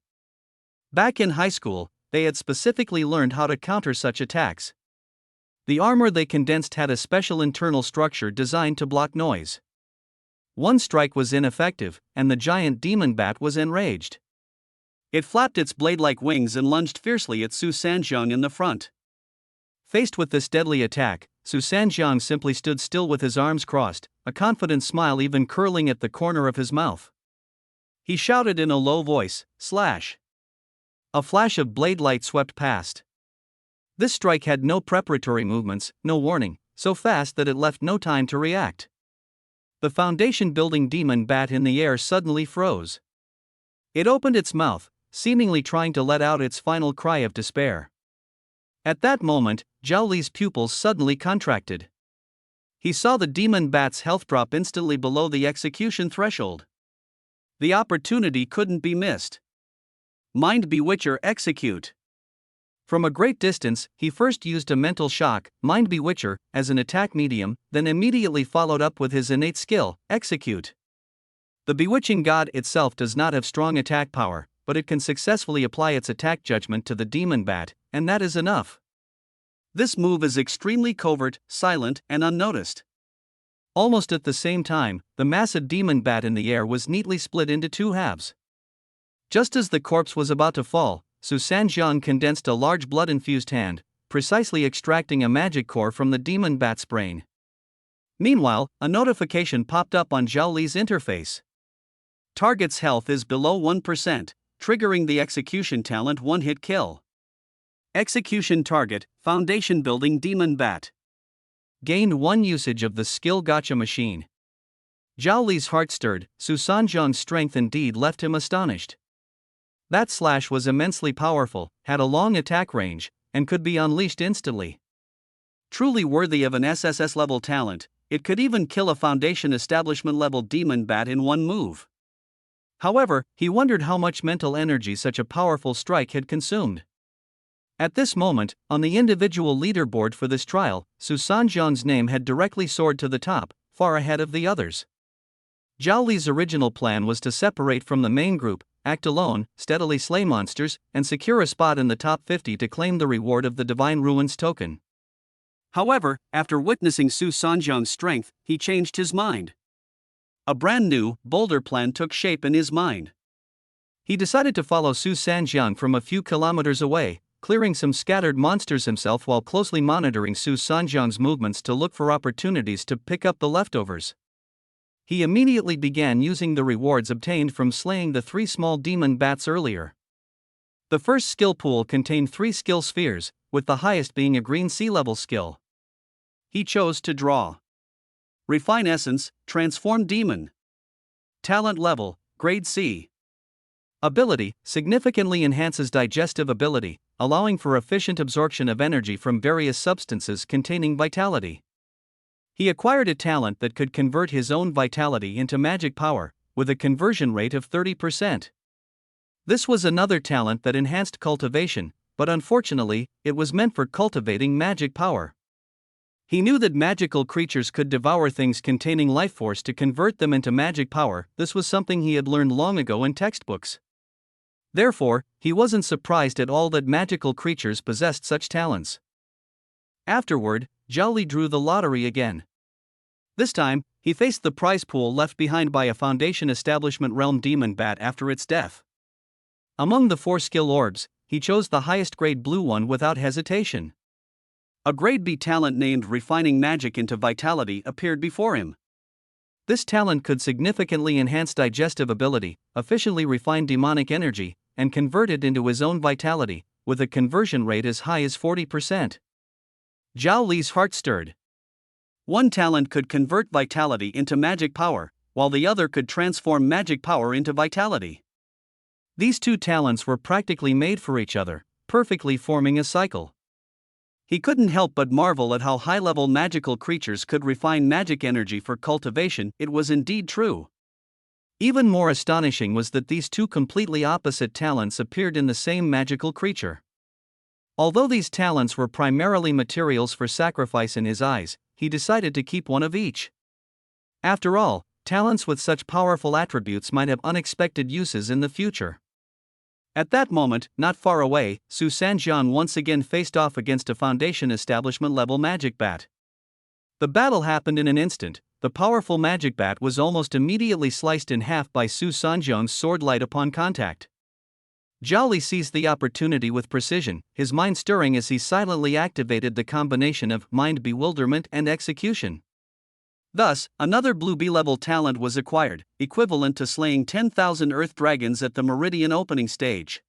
Back in high school, they had specifically learned how to counter such attacks. The armor they condensed had a special internal structure designed to block noise. One strike was ineffective, and the giant demon bat was enraged. It flapped its blade-like wings and lunged fiercely at Su Sanjiang in the front. Faced with this deadly attack, Su Sanjiang simply stood still with his arms crossed, a confident smile even curling at the corner of his mouth. He shouted in a low voice, "Slash!" A flash of blade light swept past. This strike had no preparatory movements, no warning, so fast that it left no time to react. The foundation-building demon bat in the air suddenly froze. It opened its mouth, seemingly trying to let out its final cry of despair. At that moment, Zhao Li's pupils suddenly contracted. He saw the demon bat's health drop instantly below the execution threshold. The opportunity couldn't be missed. Mind Bewitcher execute. From a great distance, he first used a mental shock, Mind Bewitcher, as an attack medium, then immediately followed up with his innate skill, execute. The bewitching god itself does not have strong attack power, but it can successfully apply its attack judgment to the demon bat, and that is enough. This move is extremely covert, silent, and unnoticed. Almost at the same time, the massive demon bat in the air was neatly split into two halves. Just as the corpse was about to fall, Su Sanjiang condensed a large blood-infused hand, precisely extracting a magic core from the demon bat's brain. Meanwhile, a notification popped up on Zhao Li's interface. Target's health is below 1%, triggering the execution talent one-hit kill. Execution target, foundation building demon bat. Gained 1 usage of the skill gacha machine. Zhao Li's heart stirred, Su Sanjiang's strength indeed left him astonished. That slash was immensely powerful, had a long attack range, and could be unleashed instantly. Truly worthy of an SSS-level talent, it could even kill a foundation establishment-level demon bat in one move. However, he wondered how much mental energy such a powerful strike had consumed. At this moment, on the individual leaderboard for this trial, Su Sanjiang's name had directly soared to the top, far ahead of the others. Zhao Li's original plan was to separate from the main group, act alone, steadily slay monsters, and secure a spot in the top 50 to claim the reward of the Divine Ruins token. However, after witnessing Su Sanjiang's strength, he changed his mind. A brand new, bolder plan took shape in his mind. He decided to follow Su Sanjiang from a few kilometers away, clearing some scattered monsters himself while closely monitoring Su Sanjiang's movements to look for opportunities to pick up the leftovers. He immediately began using the rewards obtained from slaying the 3 small demon bats earlier. The first skill pool contained 3 skill spheres, with the highest being a green sea-level skill. He chose to draw. Refine Essence, Transform Demon. Talent level, Grade C. Ability, significantly enhances digestive ability, allowing for efficient absorption of energy from various substances containing vitality. He acquired a talent that could convert his own vitality into magic power, with a conversion rate of 30%. This was another talent that enhanced cultivation, but unfortunately, it was meant for cultivating magic power. He knew that magical creatures could devour things containing life force to convert them into magic power. This was something he had learned long ago in textbooks. Therefore, he wasn't surprised at all that magical creatures possessed such talents. Afterward, Zhao Li drew the lottery again. This time, he faced the prize pool left behind by a Foundation Establishment Realm demon bat after its death. Among the 4 skill orbs, he chose the highest grade blue one without hesitation. A grade B talent named Refining Magic into Vitality appeared before him. This talent could significantly enhance digestive ability, efficiently refine demonic energy, and convert it into his own vitality, with a conversion rate as high as 40%. Zhao Li's heart stirred. One talent could convert vitality into magic power, while the other could transform magic power into vitality. These 2 talents were practically made for each other, perfectly forming a cycle. He couldn't help but marvel at how high-level magical creatures could refine magic energy for cultivation. It was indeed true. Even more astonishing was that these two completely opposite talents appeared in the same magical creature. Although these talents were primarily materials for sacrifice in his eyes, he decided to keep one of each. After all, talents with such powerful attributes might have unexpected uses in the future. At that moment, not far away, Su Sanjiang once again faced off against a Foundation establishment level magic bat. The battle happened in an instant. The powerful magic bat was almost immediately sliced in half by Su Sanjiang's sword light upon contact. Zhao Li seized the opportunity with precision, his mind stirring as he silently activated the combination of mind bewilderment and execution. Thus, another blue B-level talent was acquired, equivalent to slaying 10,000 earth dragons at the Meridian opening stage.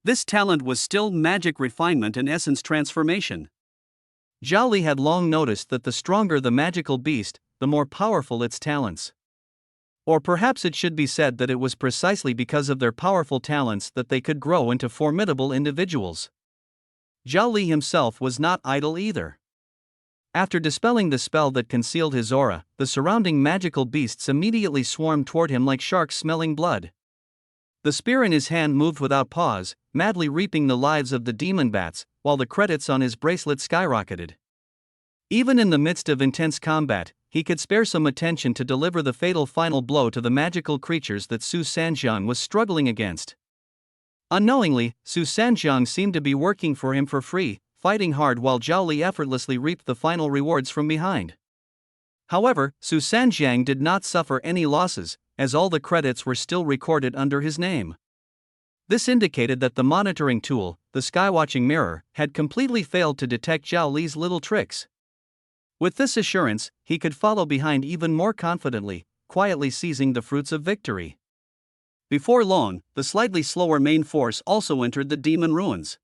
This talent was still magic refinement and essence transformation. Zhao Li had long noticed that the stronger the magical beast, the more powerful its talents. Or perhaps it should be said that it was precisely because of their powerful talents that they could grow into formidable individuals. Zhao Li himself was not idle either. After dispelling the spell that concealed his aura, the surrounding magical beasts immediately swarmed toward him like sharks smelling blood. The spear in his hand moved without pause, madly reaping the lives of the demon bats, while the credits on his bracelet skyrocketed. Even in the midst of intense combat, he could spare some attention to deliver the fatal final blow to the magical creatures that Su Sanjiang was struggling against. Unknowingly, Su Sanjiang seemed to be working for him for free, fighting hard while Zhao Li effortlessly reaped the final rewards from behind. However, Su Sanjiang did not suffer any losses, as all the credits were still recorded under his name. This indicated that the monitoring tool, the skywatching mirror, had completely failed to detect Zhao Li's little tricks. With this assurance, he could follow behind even more confidently, quietly seizing the fruits of victory. Before long, the slightly slower main force also entered the demon ruins.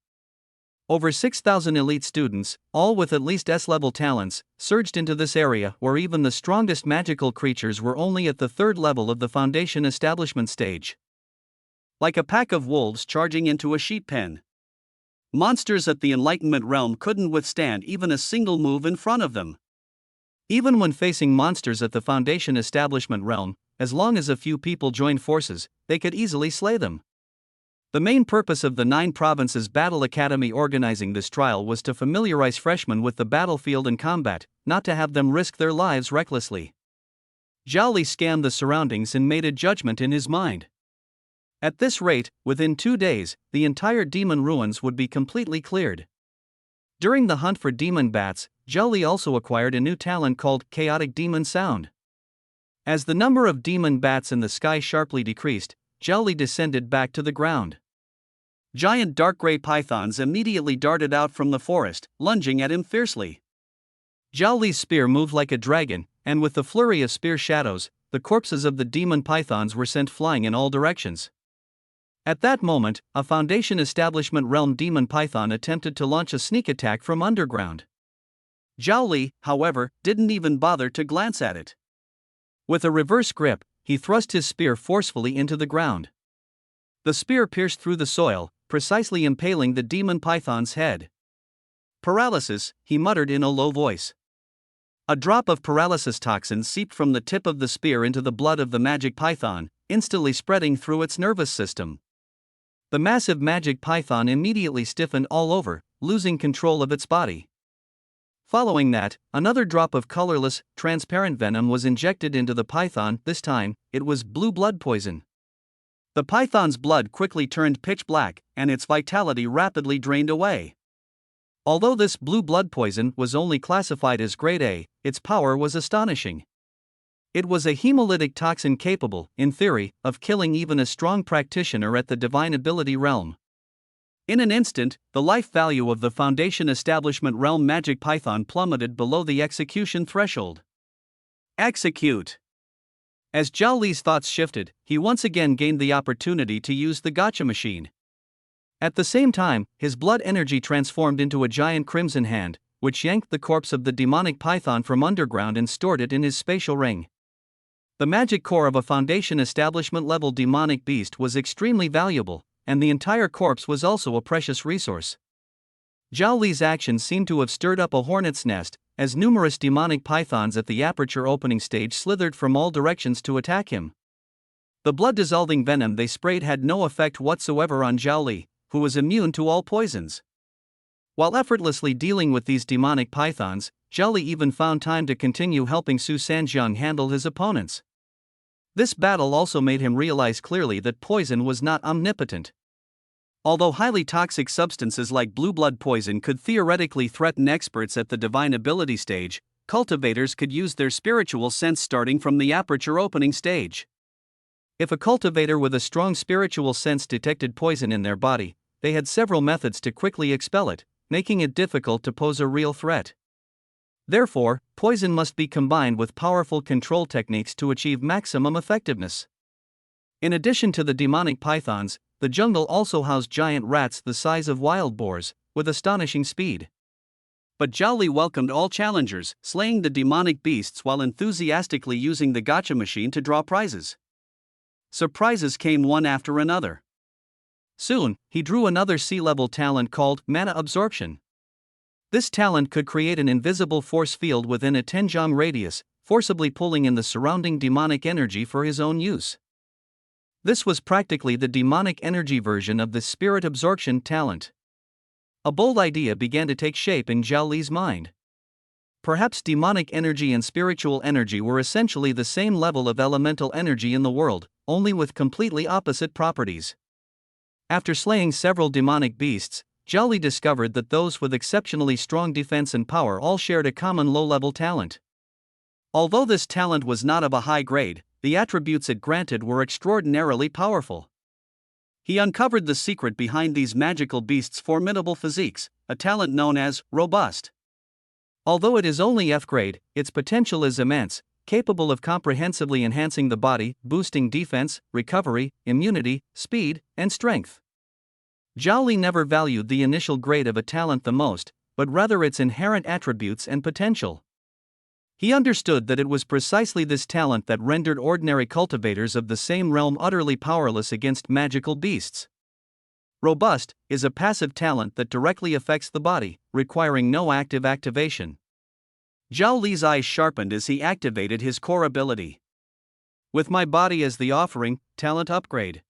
Over 6,000 elite students, all with at least S-level talents, surged into this area where even the strongest magical creatures were only at the third level of the Foundation establishment stage. Like a pack of wolves charging into a sheep pen. Monsters at the Enlightenment realm couldn't withstand even a single move in front of them. Even when facing monsters at the Foundation establishment realm, as long as a few people joined forces, they could easily slay them. The main purpose of the 9 Provinces Battle Academy organizing this trial was to familiarize freshmen with the battlefield and combat, not to have them risk their lives recklessly. Zhao Li scanned the surroundings and made a judgment in his mind. At this rate, within 2 days, the entire demon ruins would be completely cleared. During the hunt for demon bats, Zhao Li also acquired a new talent called Chaotic Demon Sound. As the number of demon bats in the sky sharply decreased, Zhao Li descended back to the ground. Giant dark gray pythons immediately darted out from the forest, lunging at him fiercely. Zhao Li's spear moved like a dragon, and with the flurry of spear shadows, the corpses of the demon pythons were sent flying in all directions. At that moment, a Foundation establishment realm demon python attempted to launch a sneak attack from underground. Zhao Li, however, didn't even bother to glance at it. With a reverse grip, he thrust his spear forcefully into the ground. The spear pierced through the soil, precisely impaling the demon python's head. Paralysis, he muttered in a low voice. A drop of paralysis toxin seeped from the tip of the spear into the blood of the magic python, instantly spreading through its nervous system. The massive magic python immediately stiffened all over, losing control of its body. Following that, another drop of colorless, transparent venom was injected into the python. This time, it was blue blood poison. The python's blood quickly turned pitch black, and its vitality rapidly drained away. Although this blue blood poison was only classified as grade A, its power was astonishing. It was a hemolytic toxin capable, in theory, of killing even a strong practitioner at the divine ability realm. In an instant, the life value of the Foundation establishment realm magic python plummeted below the execution threshold. Execute! As Zhao Li's thoughts shifted, he once again gained the opportunity to use the gotcha machine. At the same time, his blood energy transformed into a giant crimson hand, which yanked the corpse of the demonic python from underground and stored it in his spatial ring. The magic core of a Foundation establishment level demonic beast was extremely valuable, and the entire corpse was also a precious resource. Zhao Li's actions seemed to have stirred up a hornet's nest, as numerous demonic pythons at the aperture opening stage slithered from all directions to attack him. The blood-dissolving venom they sprayed had no effect whatsoever on Zhao Li, who was immune to all poisons. While effortlessly dealing with these demonic pythons, Zhao Li even found time to continue helping Su Sanjiang handle his opponents. This battle also made him realize clearly that poison was not omnipotent. Although highly toxic substances like blue blood poison could theoretically threaten experts at the divine ability stage, cultivators could use their spiritual sense starting from the aperture opening stage. If a cultivator with a strong spiritual sense detected poison in their body, they had several methods to quickly expel it, making it difficult to pose a real threat. Therefore, poison must be combined with powerful control techniques to achieve maximum effectiveness. In addition to the demonic pythons, the jungle also housed giant rats the size of wild boars, with astonishing speed. But Zhao Li welcomed all challengers, slaying the demonic beasts while enthusiastically using the gacha machine to draw prizes. Surprises came one after another. Soon, he drew another sea-level talent called mana absorption. This talent could create an invisible force field within a 10-jang radius, forcibly pulling in the surrounding demonic energy for his own use. This was practically the demonic energy version of the spirit absorption talent. A bold idea began to take shape in Zhao Li's mind. Perhaps demonic energy and spiritual energy were essentially the same level of elemental energy in the world, only with completely opposite properties. After slaying several demonic beasts, Zhao Li discovered that those with exceptionally strong defense and power all shared a common low-level talent. Although this talent was not of a high grade, the attributes it granted were extraordinarily powerful. He uncovered the secret behind these magical beasts' formidable physiques, a talent known as robust. Although it is only F grade, its potential is immense, capable of comprehensively enhancing the body, boosting defense, recovery, immunity, speed, and strength. Zhao Li never valued the initial grade of a talent the most, but rather its inherent attributes and potential. He understood that it was precisely this talent that rendered ordinary cultivators of the same realm utterly powerless against magical beasts. Robust is a passive talent that directly affects the body, requiring no active activation. Zhao Li's eyes sharpened as he activated his core ability. With my body as the offering, talent upgrade.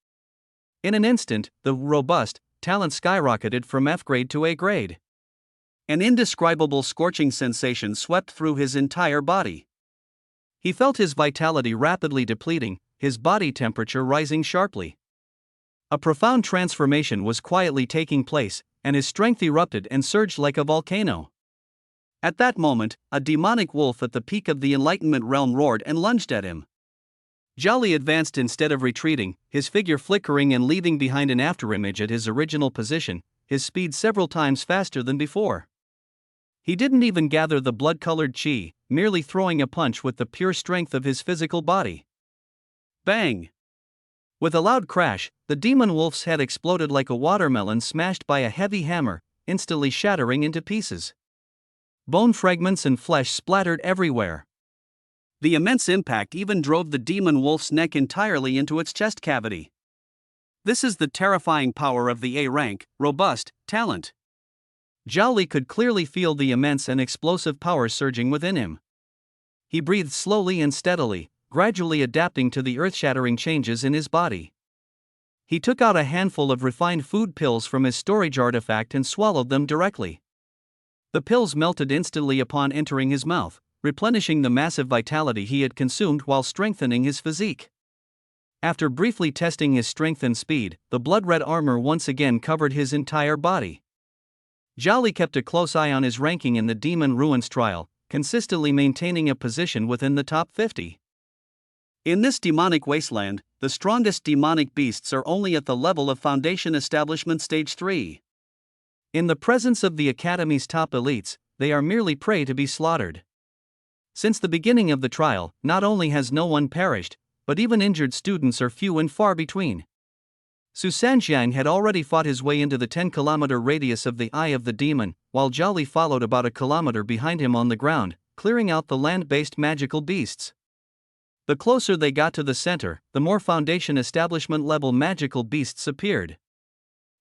In an instant, the robust talent skyrocketed from F grade to A grade. An indescribable scorching sensation swept through his entire body. He felt his vitality rapidly depleting, his body temperature rising sharply. A profound transformation was quietly taking place, and his strength erupted and surged like a volcano. At that moment, a demonic wolf at the peak of the Enlightenment realm roared and lunged at him. Zhao Li advanced instead of retreating, his figure flickering and leaving behind an afterimage at his original position, his speed several times faster than before. He didn't even gather the blood-colored chi, merely throwing a punch with the pure strength of his physical body. Bang! With a loud crash, the demon wolf's head exploded like a watermelon smashed by a heavy hammer, instantly shattering into pieces. Bone fragments and flesh splattered everywhere. The immense impact even drove the demon wolf's neck entirely into its chest cavity. This is the terrifying power of the A-rank, robust, talent. Zhao Li could clearly feel the immense and explosive power surging within him. He breathed slowly and steadily, gradually adapting to the earth-shattering changes in his body. He took out a handful of refined food pills from his storage artifact and swallowed them directly. The pills melted instantly upon entering his mouth, replenishing the massive vitality he had consumed while strengthening his physique. After briefly testing his strength and speed, the blood-red armor once again covered his entire body. Zhao Li kept a close eye on his ranking in the Demon Ruins trial, consistently maintaining a position within the top 50. In this demonic wasteland, the strongest demonic beasts are only at the level of Foundation Establishment Stage 3. In the presence of the Academy's top elites, they are merely prey to be slaughtered. Since the beginning of the trial, not only has no one perished, but even injured students are few and far between. Su Sanjiang had already fought his way into the 10-kilometer radius of the Eye of the Demon, while Zhao Li followed about a kilometer behind him on the ground, clearing out the land-based magical beasts. The closer they got to the center, the more Foundation Establishment-level magical beasts appeared.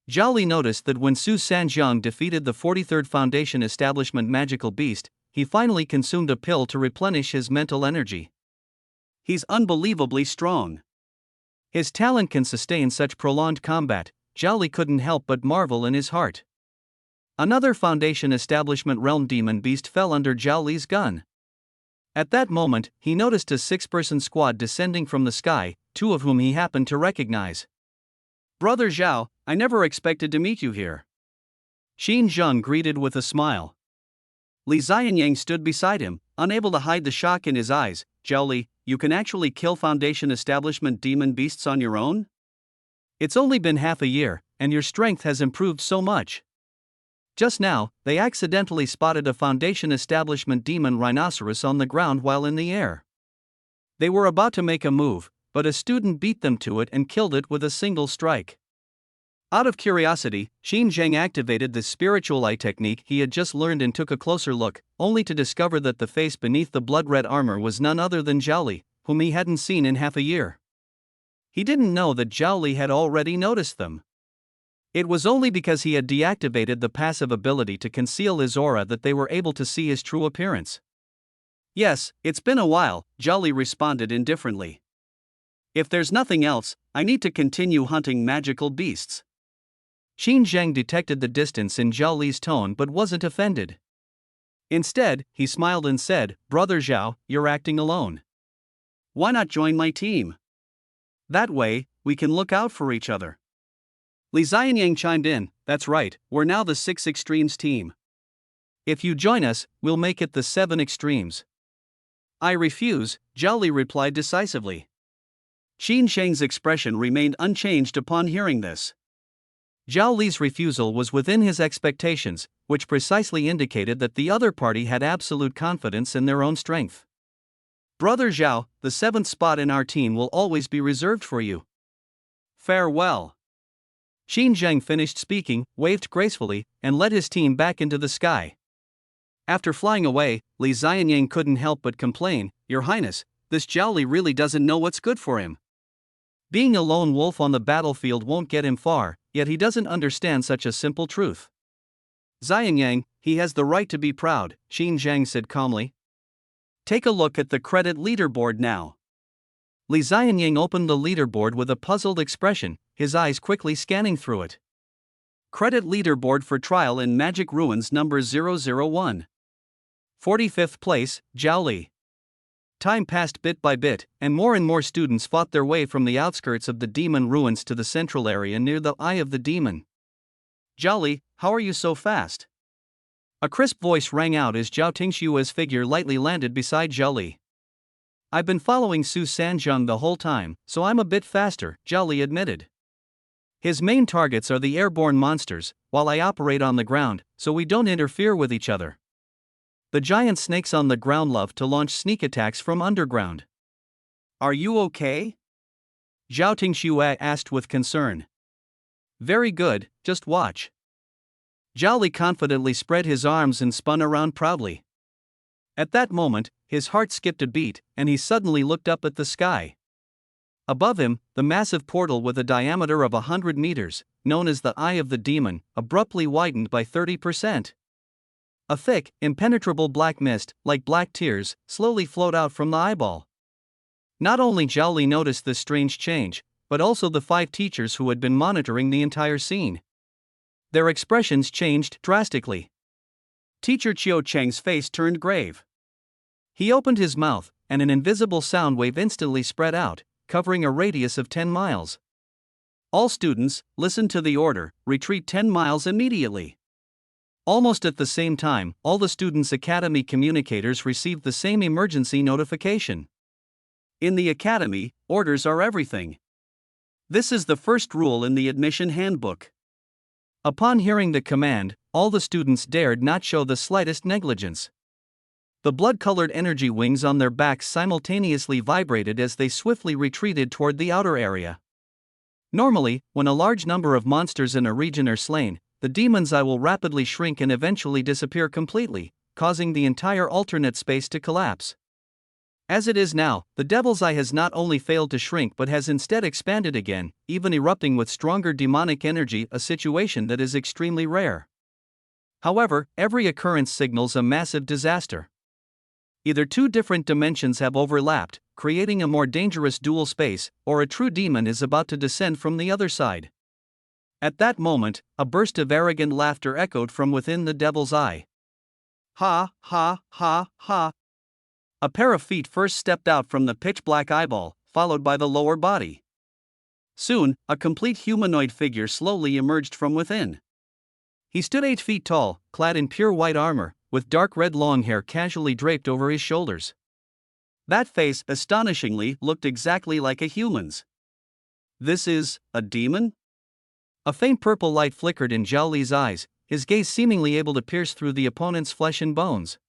Zhao Li noticed that when Su Sanjiang defeated the 43rd Foundation Establishment magical beast, he finally consumed a pill to replenish his mental energy. He's unbelievably strong. His talent can sustain such prolonged combat. Zhao Li couldn't help but marvel in his heart. Another Foundation Establishment realm demon beast fell under Zhao Li's gun. At that moment, he noticed a 6-person squad descending from the sky, 2 of whom he happened to recognize. Brother Zhao, I never expected to meet you here. Xin Zheng greeted with a smile. Li Xianyang stood beside him, unable to hide the shock in his eyes. Zhao Li, you can actually kill Foundation Establishment demon beasts on your own? It's only been half a year, and your strength has improved so much. Just now, they accidentally spotted a Foundation Establishment demon rhinoceros on the ground while in the air. They were about to make a move, but a student beat them to it and killed it with a single strike. Out of curiosity, Xin Zheng activated the spiritual eye technique he had just learned and took a closer look, only to discover that the face beneath the blood-red armor was none other than Zhao Li, whom he hadn't seen in half a year. He didn't know that Zhao Li had already noticed them. It was only because he had deactivated the passive ability to conceal his aura that they were able to see his true appearance. Yes, it's been a while, Zhao Li responded indifferently. If there's nothing else, I need to continue hunting magical beasts. Xin Zheng detected the distance in Zhao Li's tone but wasn't offended. Instead, he smiled and said, Brother Zhao, you're acting alone. Why not join my team? That way, we can look out for each other. Li Xianyang chimed in, that's right, we're now the 6 Extremes team. If you join us, we'll make it the 7 Extremes. I refuse, Zhao Li replied decisively. Xin Zheng's expression remained unchanged upon hearing this. Zhao Li's refusal was within his expectations, which precisely indicated that the other party had absolute confidence in their own strength. Brother Zhao, the 7th spot in our team will always be reserved for you. Farewell. Xin Zheng finished speaking, waved gracefully, and led his team back into the sky. After flying away, Li Xianyang couldn't help but complain, Your Highness, this Zhao Li really doesn't know what's good for him. Being a lone wolf on the battlefield won't get him far, yet he doesn't understand such a simple truth. Xianyang, he has the right to be proud, Xin Zheng said calmly. Take a look at the credit leaderboard now. Li Xianyang opened the leaderboard with a puzzled expression, his eyes quickly scanning through it. Credit leaderboard for trial in Magic Ruins number 001. 45th place, Zhao Li. Time passed bit by bit, and more students fought their way from the outskirts of the demon ruins to the central area near the Eye of the Demon. Zhao Li, how are you so fast? A crisp voice rang out as Zhao Tingshua's figure lightly landed beside Zhao Li. I've been following Su Sanzheng the whole time, so I'm a bit faster, Zhao Li admitted. His main targets are the airborne monsters, while I operate on the ground, so we don't interfere with each other. The giant snakes on the ground love to launch sneak attacks from underground. Are you okay? Zhao Tingxue asked with concern. Very good, just watch. Zhao Li confidently spread his arms and spun around proudly. At that moment, his heart skipped a beat, and he suddenly looked up at the sky. Above him, the massive portal with a diameter of 100 meters, known as the Eye of the Demon, abruptly widened by 30%. A thick, impenetrable black mist, like black tears, slowly flowed out from the eyeball. Not only Zhao Li noticed this strange change, but also the 5 teachers who had been monitoring the entire scene. Their expressions changed drastically. Teacher Qiu Cheng's face turned grave. He opened his mouth, and an invisible sound wave instantly spread out, covering a radius of 10 miles. All students, listen to the order, retreat 10 miles immediately. Almost at the same time, all the students' academy communicators received the same emergency notification. In the academy, orders are everything. This is the first rule in the admission handbook. Upon hearing the command, all the students dared not show the slightest negligence. The blood-colored energy wings on their backs simultaneously vibrated as they swiftly retreated toward the outer area. Normally, when a large number of monsters in a region are slain, the demon's eye will rapidly shrink and eventually disappear completely, causing the entire alternate space to collapse. As it is now, the devil's eye has not only failed to shrink but has instead expanded again, even erupting with stronger demonic energy, a situation that is extremely rare. However, every occurrence signals a massive disaster. Either 2 different dimensions have overlapped, creating a more dangerous dual space, or a true demon is about to descend from the other side. At that moment, a burst of arrogant laughter echoed from within the devil's eye. Ha, ha, ha, ha. A pair of feet first stepped out from the pitch-black eyeball, followed by the lower body. Soon, a complete humanoid figure slowly emerged from within. He stood 8 feet tall, clad in pure white armor, with dark red long hair casually draped over his shoulders. That face, astonishingly, looked exactly like a human's. This is a demon? A faint purple light flickered in Zhao Li's eyes, his gaze seemingly able to pierce through the opponent's flesh and bones.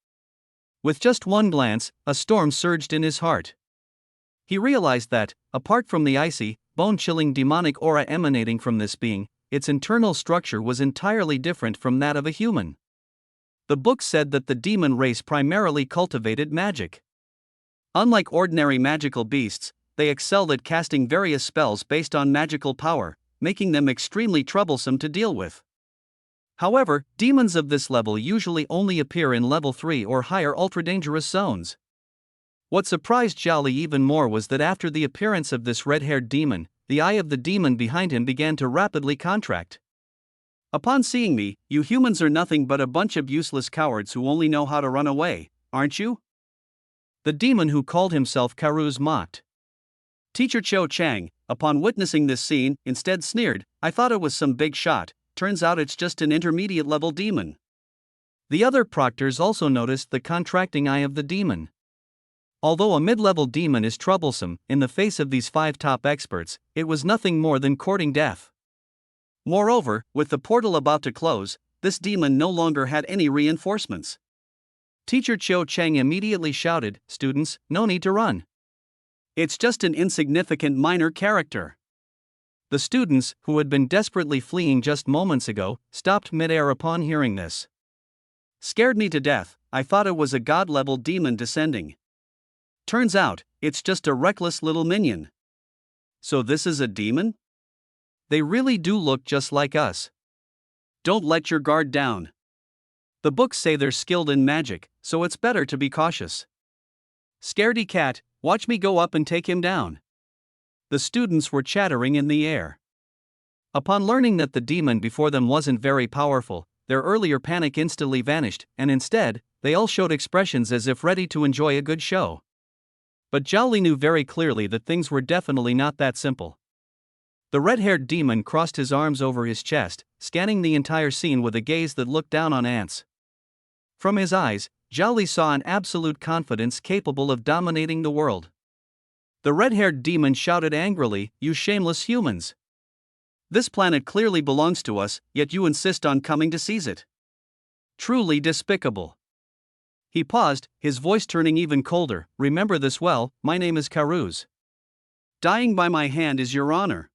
With just one glance, a storm surged in his heart. He realized that, apart from the icy, bone-chilling demonic aura emanating from this being, its internal structure was entirely different from that of a human. The book said that the demon race primarily cultivated magic. Unlike ordinary magical beasts, they excelled at casting various spells based on magical power, making them extremely troublesome to deal with. However, demons of this level usually only appear in level 3 or higher ultra-dangerous zones. What surprised Zhao Li even more was that after the appearance of this red-haired demon, the eye of the demon behind him began to rapidly contract. Upon seeing me, you humans are nothing but a bunch of useless cowards who only know how to run away, aren't you? The demon who called himself Karuz mocked. Teacher Cho Chang, upon witnessing this scene, instead sneered, I thought it was some big shot, turns out it's just an intermediate-level demon. The other proctors also noticed the contracting eye of the demon. Although a mid-level demon is troublesome, in the face of these 5 top experts, it was nothing more than courting death. Moreover, with the portal about to close, this demon no longer had any reinforcements. Teacher Cho Chang immediately shouted, Students, no need to run. It's just an insignificant minor character. The students, who had been desperately fleeing just moments ago, stopped mid-air upon hearing this. Scared me to death, I thought it was a god-level demon descending. Turns out, it's just a reckless little minion. So this is a demon? They really do look just like us. Don't let your guard down. The books say they're skilled in magic, so it's better to be cautious. Scaredy cat, watch me go up and take him down. The students were chattering in the air. Upon learning that the demon before them wasn't very powerful, their earlier panic instantly vanished, and instead, they all showed expressions as if ready to enjoy a good show. But Zhao Li knew very clearly that things were definitely not that simple. The red-haired demon crossed his arms over his chest, scanning the entire scene with a gaze that looked down on ants. From his eyes, Zhao Li saw an absolute confidence capable of dominating the world. The red-haired demon shouted angrily, You shameless humans! This planet clearly belongs to us, yet you insist on coming to seize it. Truly despicable. He paused, his voice turning even colder, Remember this well, my name is Karuz. Dying by my hand is your honor.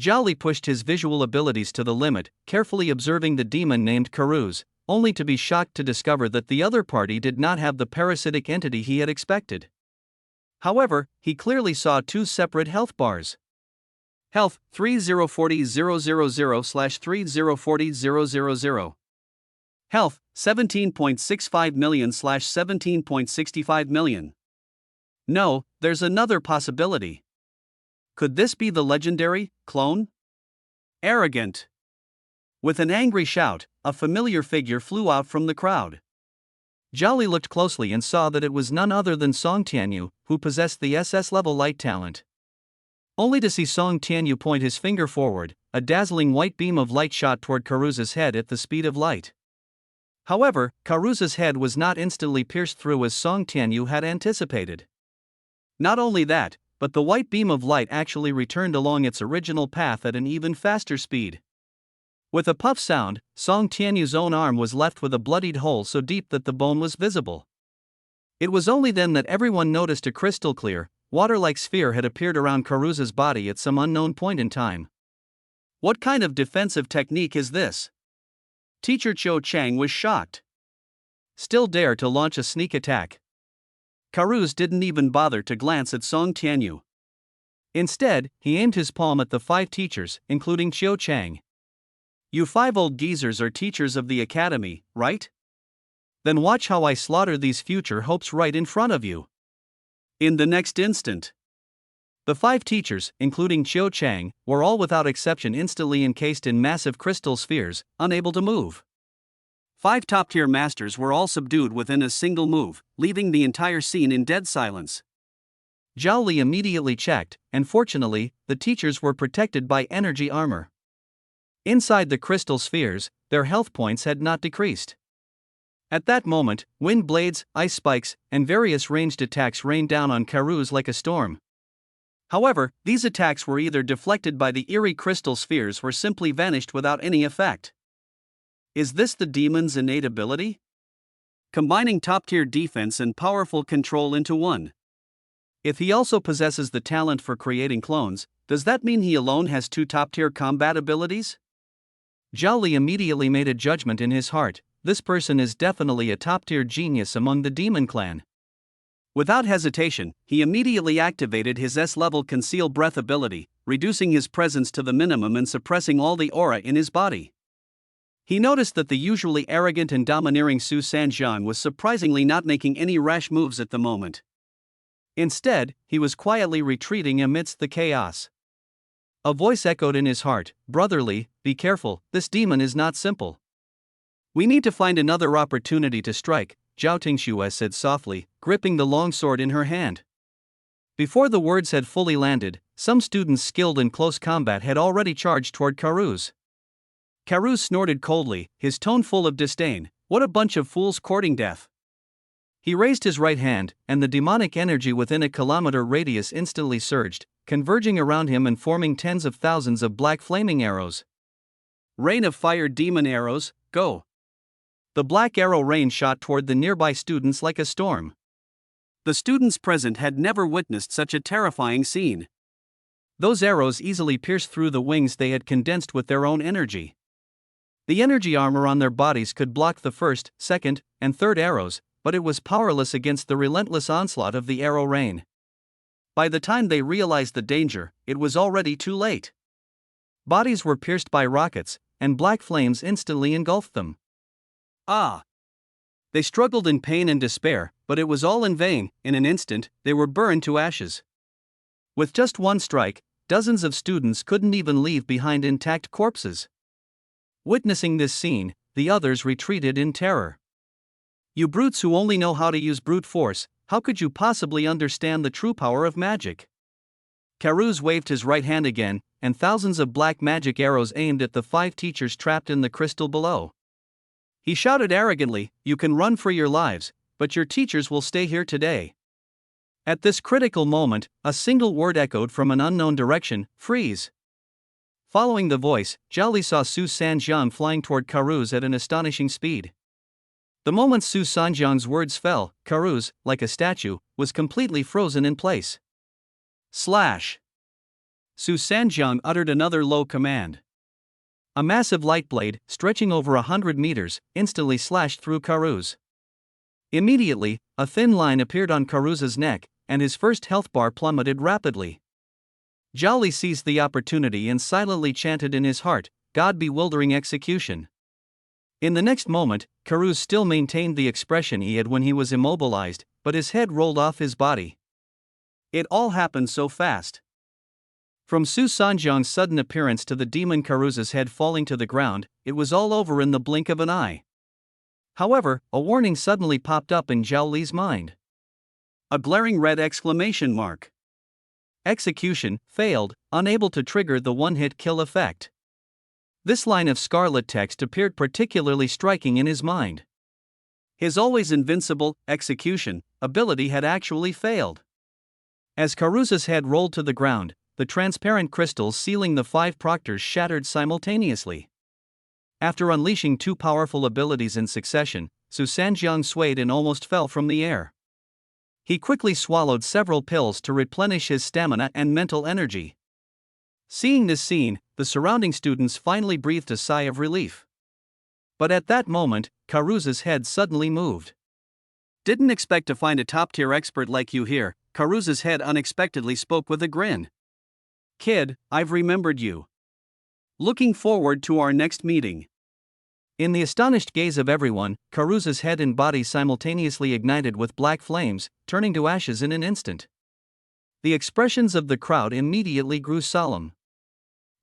Zhao Li pushed his visual abilities to the limit, carefully observing the demon named Karuz, only to be shocked to discover that the other party did not have the parasitic entity he had expected. However, he clearly saw 2 separate health bars. Health, 3040,000/3040,000. Health, 17.65 million/17.65 million. No, there's another possibility. Could this be the legendary clone? Arrogant. With an angry shout, a familiar figure flew out from the crowd. Zhao Li looked closely and saw that it was none other than Song Tianyu, who possessed the SS-level light talent. Only to see Song Tianyu point his finger forward, a dazzling white beam of light shot toward Karuz's head at the speed of light. However, Karuz's head was not instantly pierced through as Song Tianyu had anticipated. Not only that, but the white beam of light actually returned along its original path at an even faster speed. With a puff sound, Song Tianyu's own arm was left with a bloodied hole so deep that the bone was visible. It was only then that everyone noticed a crystal-clear, water-like sphere had appeared around Karuz's body at some unknown point in time. What kind of defensive technique is this? Teacher Cho Chang was shocked. Still dare to launch a sneak attack. Karuz didn't even bother to glance at Song Tianyu. Instead, he aimed his palm at the 5 teachers, including Cho Chang. You 5 old geezers are teachers of the academy, right? Then watch how I slaughter these future hopes right in front of you. In the next instant, the 5 teachers, including Chiu Chang, were all without exception instantly encased in massive crystal spheres, unable to move. 5 top-tier masters were all subdued within a single move, leaving the entire scene in dead silence. Zhao Li immediately checked, and fortunately, the teachers were protected by energy armor. Inside the crystal spheres, their health points had not decreased. At that moment, wind blades, ice spikes, and various ranged attacks rained down on Karuz like a storm. However, these attacks were either deflected by the eerie crystal spheres or simply vanished without any effect. Is this the demon's innate ability? Combining top-tier defense and powerful control into one. If he also possesses the talent for creating clones, does that mean he alone has 2 top-tier combat abilities? Zhao Li immediately made a judgment in his heart: this person is definitely a top-tier genius among the demon clan. Without hesitation, he immediately activated his S-level Conceal Breath ability, reducing his presence to the minimum and suppressing all the aura in his body. He noticed that the usually arrogant and domineering Su Sanjiang was surprisingly not making any rash moves at the moment. Instead, he was quietly retreating amidst the chaos. A voice echoed in his heart: "Brotherly, be careful, this demon is not simple." "We need to find another opportunity to strike," Zhao Tingxue said softly, gripping the long sword in her hand. Before the words had fully landed, some students skilled in close combat had already charged toward Karuz. Karuz snorted coldly, his tone full of disdain. "What a bunch of fools courting death." He raised his right hand, and the demonic energy within a kilometer radius instantly surged, converging around him and forming tens of thousands of black flaming arrows. "Rain of fire demon arrows, go!" The black arrow rain shot toward the nearby students like a storm. The students present had never witnessed such a terrifying scene. Those arrows easily pierced through the wings they had condensed with their own energy. The energy armor on their bodies could block the first, second, and third arrows, but it was powerless against the relentless onslaught of the arrow rain. By the time they realized the danger, it was already too late. Bodies were pierced by rockets, and black flames instantly engulfed them. Ah! They struggled in pain and despair, but it was all in vain. In an instant, they were burned to ashes. With just one strike, dozens of students couldn't even leave behind intact corpses. Witnessing this scene, the others retreated in terror. "You brutes who only know how to use brute force, how could you possibly understand the true power of magic?" Karuz waved his right hand again, and thousands of black magic arrows aimed at the 5 teachers trapped in the crystal below. He shouted arrogantly, "You can run for your lives, but your teachers will stay here today." At this critical moment, a single word echoed from an unknown direction: "Freeze." Following the voice, Zhao Li saw Su Sanjiang flying toward Karuz at an astonishing speed. The moment Su Sanjiang's words fell, Karuz, like a statue, was completely frozen in place. Slash! Su Sanjiang uttered another low command. A massive light blade, stretching over 100 meters, instantly slashed through Karuz. Immediately, a thin line appeared on Karuz's neck, and his first health bar plummeted rapidly. Zhao Li seized the opportunity and silently chanted in his heart, "God-bewildering execution." In the next moment, Karuz still maintained the expression he had when he was immobilized, but his head rolled off his body. It all happened so fast. From Su Sanjiang's sudden appearance to the demon Karuz's head falling to the ground, it was all over in the blink of an eye. However, a warning suddenly popped up in Zhao Li's mind. A glaring red exclamation mark. Execution failed, unable to trigger the one-hit kill effect. This line of scarlet text appeared particularly striking in his mind. His always invincible execution ability had actually failed. As Karuz's head rolled to the ground, the transparent crystals sealing the 5 proctors shattered simultaneously. After unleashing 2 powerful abilities in succession, Su Sanjiang swayed and almost fell from the air. He quickly swallowed several pills to replenish his stamina and mental energy. Seeing this scene, the surrounding students finally breathed a sigh of relief. But at that moment, Karuz's head suddenly moved. "Didn't expect to find a top-tier expert like you here," Karuz's head unexpectedly spoke with a grin. "Kid, I've remembered you. Looking forward to our next meeting." In the astonished gaze of everyone, Karuz's head and body simultaneously ignited with black flames, turning to ashes in an instant. The expressions of the crowd immediately grew solemn.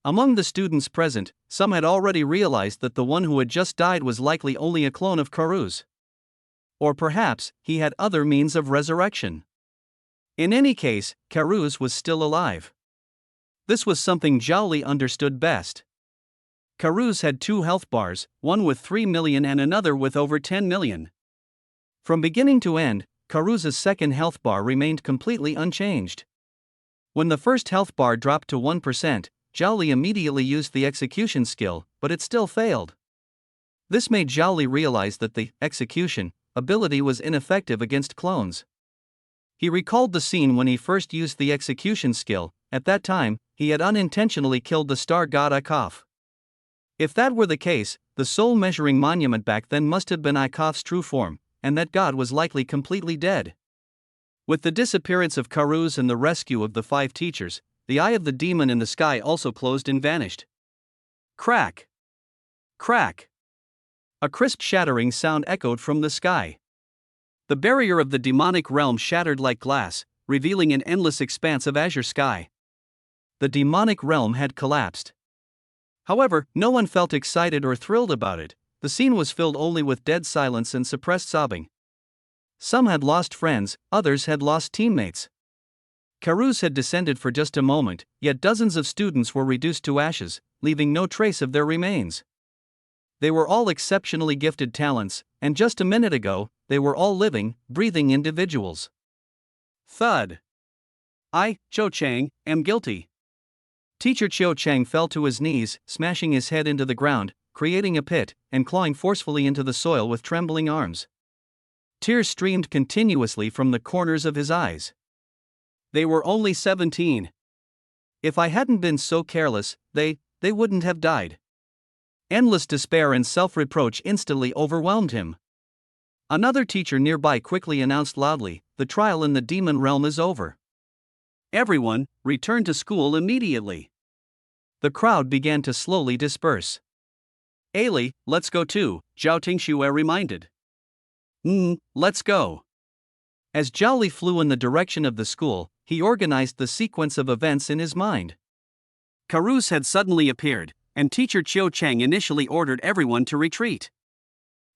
Among the students present, some had already realized that the one who had just died was likely only a clone of Karuz. Or perhaps, he had other means of resurrection. In any case, Karuz was still alive. This was something Zhao Li understood best. Karuz had 2 health bars, one with 3 million and another with over 10 million. From beginning to end, Karuz's second health bar remained completely unchanged. When the first health bar dropped to 1%, Zhao Li immediately used the execution skill, but it still failed. This made Zhao Li realize that the execution ability was ineffective against clones. He recalled the scene when he first used the execution skill. At that time, he had unintentionally killed the star god Akaf. If that were the case, the soul-measuring monument back then must have been Akaf's true form, and that god was likely completely dead. With the disappearance of Karuz and the rescue of the 5 teachers, the eye of the demon in the sky also closed and vanished. Crack! Crack! A crisp shattering sound echoed from the sky. The barrier of the demonic realm shattered like glass, revealing an endless expanse of azure sky. The demonic realm had collapsed. However, no one felt excited or thrilled about it. The scene was filled only with dead silence and suppressed sobbing. Some had lost friends, others had lost teammates. Karuz had descended for just a moment, yet dozens of students were reduced to ashes, leaving no trace of their remains. They were all exceptionally gifted talents, and just a minute ago, they were all living, breathing individuals. Thud. I, Cho Chang, am guilty. Teacher Cho Chang fell to his knees, smashing his head into the ground, creating a pit, and clawing forcefully into the soil with trembling arms. Tears streamed continuously from the corners of his eyes. They were only 17. If I hadn't been so careless, they wouldn't have died. Endless despair and self-reproach instantly overwhelmed him. Another teacher nearby quickly announced loudly, "The trial in the demon realm is over. Everyone, return to school immediately." The crowd began to slowly disperse. "Ailey, let's go too," Zhao Tingxue reminded. Let's go." As Zhao Li flew in the direction of the school, he organized the sequence of events in his mind. Karuz had suddenly appeared, and teacher Chiu Chang initially ordered everyone to retreat.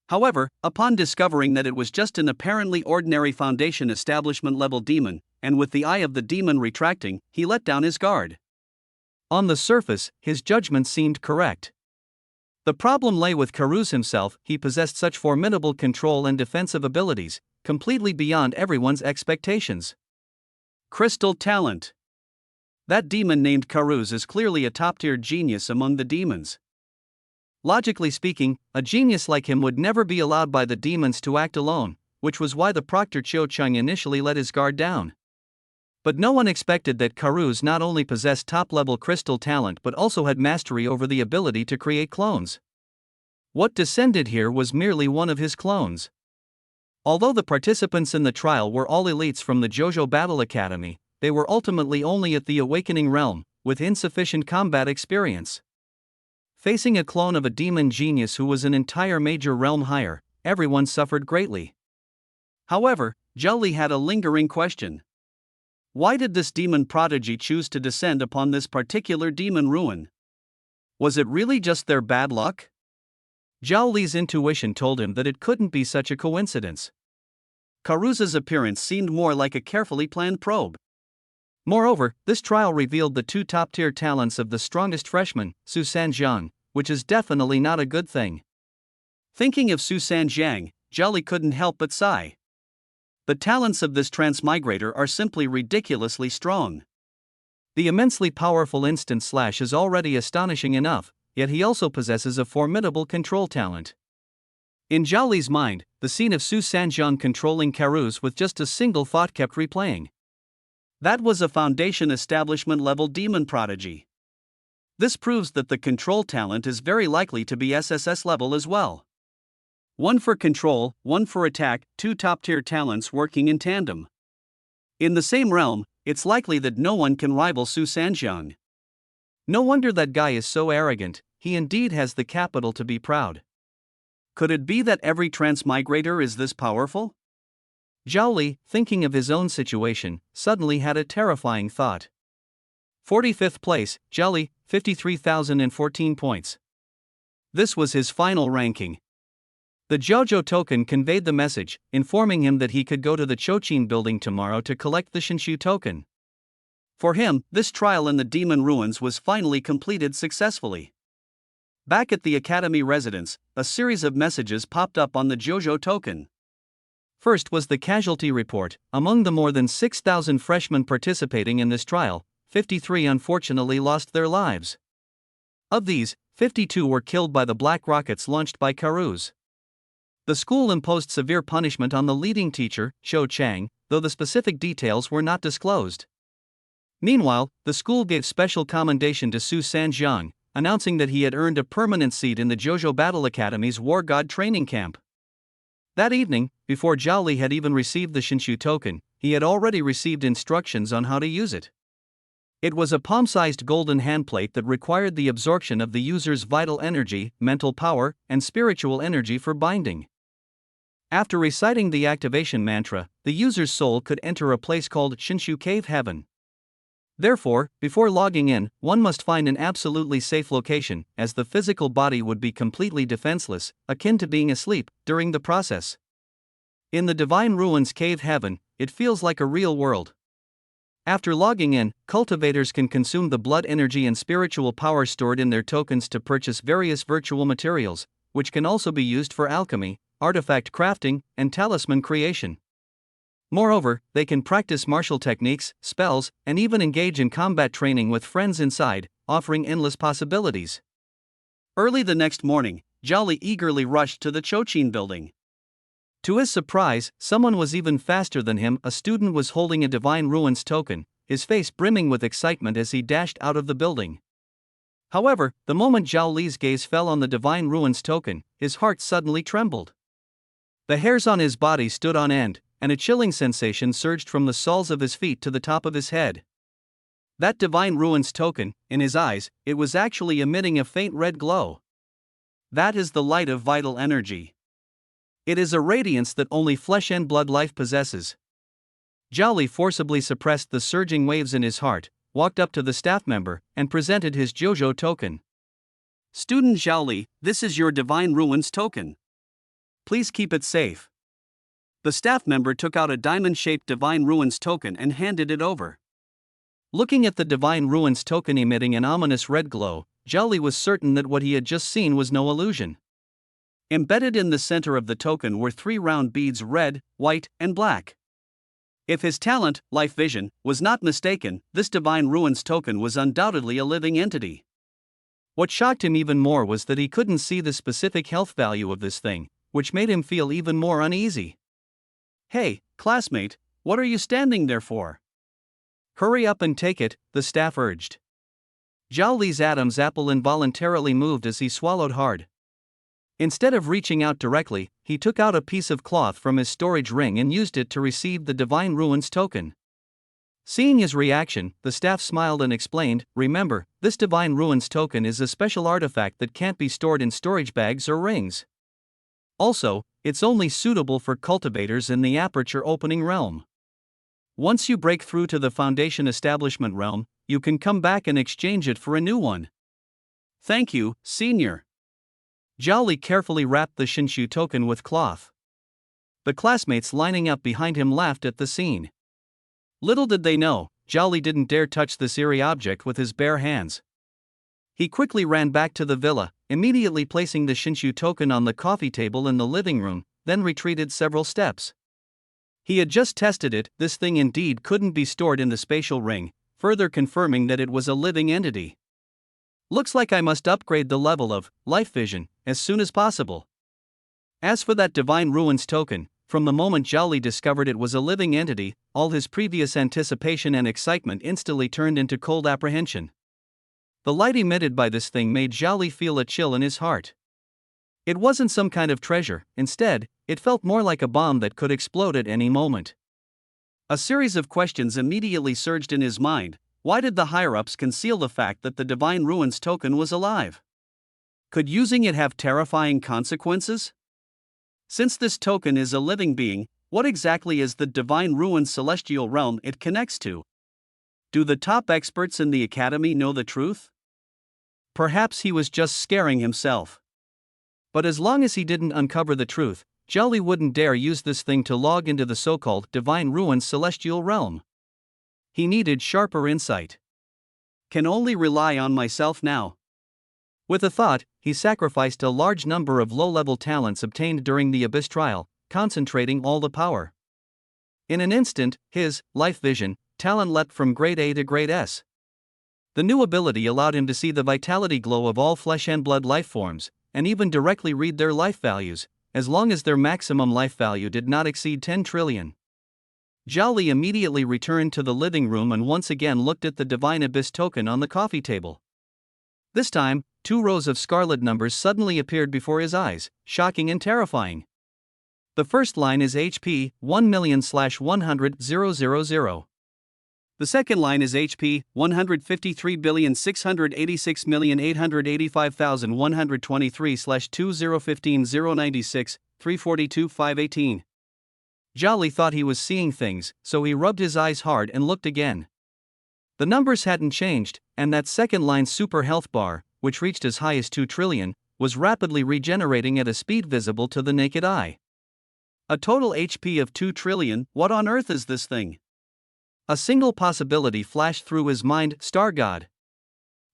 However, upon discovering that it was just an apparently ordinary Foundation establishment level demon, and with the eye of the demon retracting, he let down his guard. On the surface, his judgment seemed correct. The problem lay with Karuz himself. He possessed such formidable control and defensive abilities, completely beyond everyone's expectations. Crystal talent. That demon named Karuz is clearly a top-tier genius among the demons. Logically speaking, a genius like him would never be allowed by the demons to act alone, which was why the proctor Chiu Chang initially let his guard down. But no one expected that Karuz not only possessed top-level crystal talent but also had mastery over the ability to create clones. What descended here was merely one of his clones. Although the participants in the trial were all elites from the Jojo Battle Academy, they were ultimately only at the Awakening Realm, with insufficient combat experience. Facing a clone of a demon genius who was an entire major realm higher, everyone suffered greatly. However, Zhao Li had a lingering question. Why did this demon prodigy choose to descend upon this particular demon ruin? Was it really just their bad luck? Zhao Li's intuition told him that it couldn't be such a coincidence. Karuz's appearance seemed more like a carefully planned probe. Moreover, this trial revealed the 2 top-tier talents of the strongest freshman, Su Sanjiang, which is definitely not a good thing. Thinking of Su Sanjiang, Zhao Li couldn't help but sigh. The talents of this transmigrator are simply ridiculously strong. The immensely powerful instant slash is already astonishing enough, yet he also possesses a formidable control talent. In Zhao Li's mind, the scene of Su Sanjiang controlling Karuz with just a single thought kept replaying. That was a Foundation establishment level demon prodigy. This proves that the control talent is very likely to be SSS level as well. One for control, one for attack, 2 top-tier talents working in tandem. In the same realm, it's likely that no one can rival Su Sanjiang. No wonder that guy is so arrogant. He indeed has the capital to be proud. Could it be that every transmigrator is this powerful? Zhao Li, thinking of his own situation, suddenly had a terrifying thought. 45th place, Zhao Li, 53,014 points. This was his final ranking. The Jojo token conveyed the message, informing him that he could go to the Chochin building tomorrow to collect the Shinshu token. For him, this trial in the demon ruins was finally completed successfully. Back at the academy residence, a series of messages popped up on the Jojo token. First was the casualty report. Among the more than 6,000 freshmen participating in this trial, 53 unfortunately lost their lives. Of these, 52 were killed by the black rockets launched by Karuz. The school imposed severe punishment on the leading teacher, Cho Chang, though the specific details were not disclosed. Meanwhile, the school gave special commendation to Su Sanjiang, announcing that he had earned a permanent seat in the Jojo Battle Academy's War God training camp. That evening, before Zhao Li had even received the Shinshu token, he had already received instructions on how to use it. It was a palm-sized golden handplate that required the absorption of the user's vital energy, mental power, and spiritual energy for binding. After reciting the activation mantra, the user's soul could enter a place called Shinshu Cave Heaven. Therefore, before logging in, one must find an absolutely safe location, as the physical body would be completely defenseless, akin to being asleep, during the process. In the Divine Ruins Cave Heaven, it feels like a real world. After logging in, cultivators can consume the blood energy and spiritual power stored in their tokens to purchase various virtual materials, which can also be used for alchemy, artifact crafting, and talisman creation. Moreover, they can practice martial techniques, spells, and even engage in combat training with friends inside, offering endless possibilities. Early the next morning, Zhao Li eagerly rushed to the Chochin building. To his surprise, someone was even faster than him. A student was holding a Divine Ruins token, his face brimming with excitement as he dashed out of the building. However, the moment Zhao Li's gaze fell on the Divine Ruins token, his heart suddenly trembled. The hairs on his body stood on end, and a chilling sensation surged from the soles of his feet to the top of his head. That Divine Ruins token, in his eyes, it was actually emitting a faint red glow. That is the light of vital energy. It is a radiance that only flesh and blood life possesses. Zhao Li forcibly suppressed the surging waves in his heart, walked up to the staff member, and presented his Jojo token. "Student Zhao Li, this is your Divine Ruins token. Please keep it safe." The staff member took out a diamond-shaped Divine Ruins token and handed it over. Looking at the Divine Ruins token emitting an ominous red glow, Zhao Li was certain that what he had just seen was no illusion. Embedded in the center of the token were 3 round beads, red, white, and black. If his talent, life vision, was not mistaken, this Divine Ruins token was undoubtedly a living entity. What shocked him even more was that he couldn't see the specific health value of this thing, which made him feel even more uneasy. "Hey, classmate, what are you standing there for? Hurry up and take it," the staff urged. Zhao Li's Adam's apple involuntarily moved as he swallowed hard. Instead of reaching out directly, he took out a piece of cloth from his storage ring and used it to receive the Divine Ruins token. Seeing his reaction, the staff smiled and explained, "Remember, this Divine Ruins token is a special artifact that can't be stored in storage bags or rings. Also, it's only suitable for cultivators in the aperture opening realm. Once you break through to the Foundation Establishment realm, you can come back and exchange it for a new one." "Thank you, senior." Zhao Li carefully wrapped the Shinshu token with cloth. The classmates lining up behind him laughed at the scene. Little did they know, Zhao Li didn't dare touch this eerie object with his bare hands. He quickly ran back to the villa, immediately placing the Shinshu token on the coffee table in the living room, then retreated several steps. He had just tested it. This thing indeed couldn't be stored in the spatial ring, further confirming that it was a living entity. "Looks like I must upgrade the level of life vision as soon as possible." As for that Divine Ruins token, from the moment Zhao Li discovered it was a living entity, all his previous anticipation and excitement instantly turned into cold apprehension. The light emitted by this thing made Zhao Li feel a chill in his heart. It wasn't some kind of treasure, instead, it felt more like a bomb that could explode at any moment. A series of questions immediately surged in his mind. Why did the higher-ups conceal the fact that the Divine Ruins token was alive? Could using it have terrifying consequences? Since this token is a living being, What exactly is the divine ruined celestial realm it connects to? Do the top experts in the academy know the truth? Perhaps he was just scaring himself. But as long as he didn't uncover the truth, Zhao Li wouldn't dare use this thing to log into the so-called divine ruined celestial realm. He needed sharper insight. Can only rely on myself now. With a thought, he sacrificed a large number of low-level talents obtained during the Abyss trial, concentrating all the power. In an instant, his life vision talent leapt from grade A to grade S. The new ability allowed him to see the vitality glow of all flesh and blood life forms, and even directly read their life values, as long as their maximum life value did not exceed 10 trillion. Zhao Li immediately returned to the living room and once again looked at the Divine Abyss token on the coffee table. This time, 2 rows of scarlet numbers suddenly appeared before his eyes, shocking and terrifying. The first line is HP 1,000,000. The second line is HP 153,686,885,123/2015-096-342-518. Zhao Li thought he was seeing things, so he rubbed his eyes hard and looked again. The numbers hadn't changed, and that second line's super health bar, which reached as high as 2 trillion, was rapidly regenerating at a speed visible to the naked eye. A total HP of 2 trillion, what on earth is this thing? A single possibility flashed through his mind: Star God.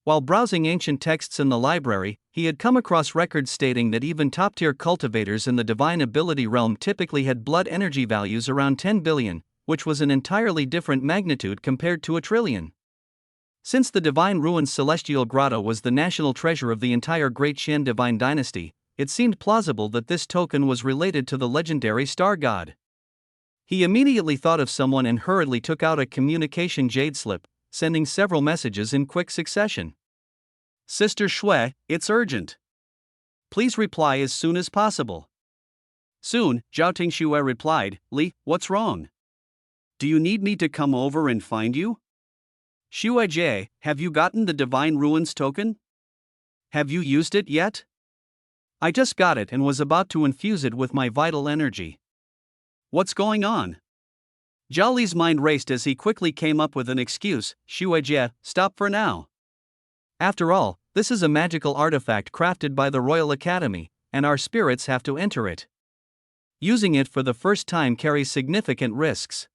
While browsing ancient texts in the library, he had come across records stating that even top-tier cultivators in the divine ability realm typically had blood energy values around 10 billion, which was an entirely different magnitude compared to a trillion. Since the Divine Ruined Celestial Grotto was the national treasure of the entire Great Qian Divine Dynasty, it seemed plausible that this token was related to the legendary Star God. He immediately thought of someone and hurriedly took out a communication jade slip, sending several messages in quick succession. Sister Shui, it's urgent. Please reply as soon as possible. Soon, Zhao Tingshui replied, Li, what's wrong? Do you need me to come over and find you? Shui Jie, have you gotten the Divine Ruins token? Have you used it yet? I just got it and was about to infuse it with my vital energy. What's going on? Zhao Li's mind raced as he quickly came up with an excuse. Shui Jie, stop for now. After all, this is a magical artifact crafted by the Royal Academy, and our spirits have to enter it. Using it for the first time carries significant risks.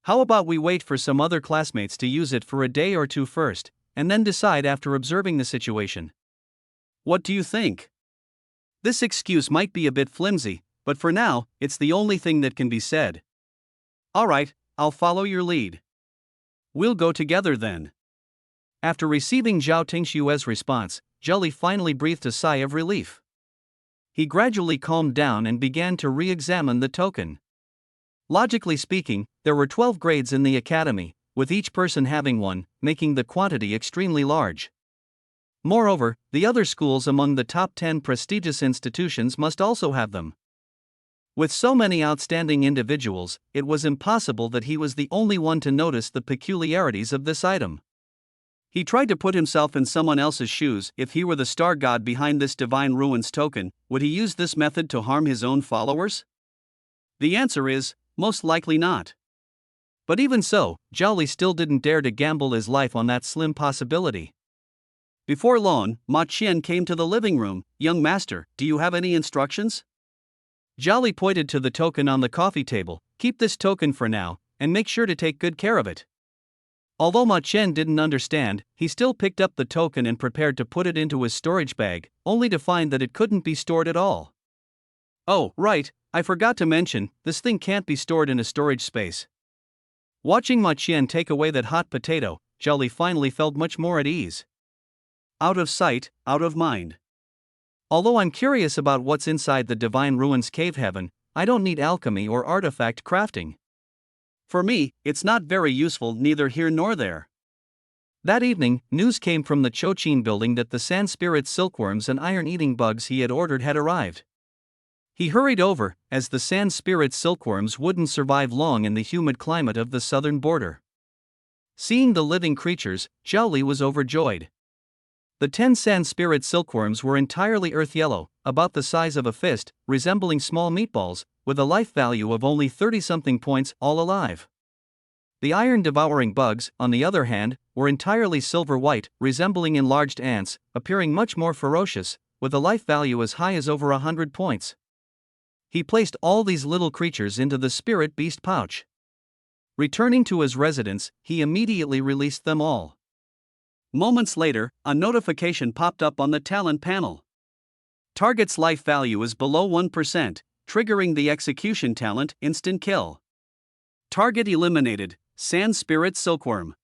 How about we wait for some other classmates to use it for a day or two first, and then decide after observing the situation? What do you think? This excuse might be a bit flimsy, but for now, it's the only thing that can be said. Alright, I'll follow your lead. We'll go together then. After receiving Zhao Tingshui's response, Zhao Li finally breathed a sigh of relief. He gradually calmed down and began to re-examine the token. Logically speaking, there were 12 grades in the academy, with each person having one, making the quantity extremely large. Moreover, the other schools among the top 10 prestigious institutions must also have them. With so many outstanding individuals, it was impossible that he was the only one to notice the peculiarities of this item. He tried to put himself in someone else's shoes. If he were the star god behind this Divine Ruins token, would he use this method to harm his own followers? The answer is, most likely not. But even so, Zhao Li still didn't dare to gamble his life on that slim possibility. Before long, Ma Qian came to the living room. Young master, do you have any instructions? Zhao Li pointed to the token on the coffee table. Keep this token for now, and make sure to take good care of it. Although Ma Qian didn't understand, he still picked up the token and prepared to put it into his storage bag, only to find that it couldn't be stored at all. Oh, right, I forgot to mention, this thing can't be stored in a storage space. Watching Ma Qian take away that hot potato, Zhao Li finally felt much more at ease. Out of sight, out of mind. Although I'm curious about what's inside the Divine Ruins Cave Heaven, I don't need alchemy or artifact crafting. For me, it's not very useful neither here nor there. That evening, news came from the Chochin building that the sand spirit silkworms and iron-eating bugs he had ordered had arrived. He hurried over, as the sand spirit silkworms wouldn't survive long in the humid climate of the southern border. Seeing the living creatures, Zhao Li was overjoyed. The 10 sand spirit silkworms were entirely earth yellow, about the size of a fist, resembling small meatballs, with a life value of only 30-something points, all alive. The iron-devouring bugs, on the other hand, were entirely silver-white, resembling enlarged ants, appearing much more ferocious, with a life value as high as over 100 points. He placed all these little creatures into the spirit beast pouch. Returning to his residence, he immediately released them all. Moments later, a notification popped up on the talent panel. Target's life value is below 1%, triggering the execution talent instant kill. Target eliminated, Sand Spirit Silkworm.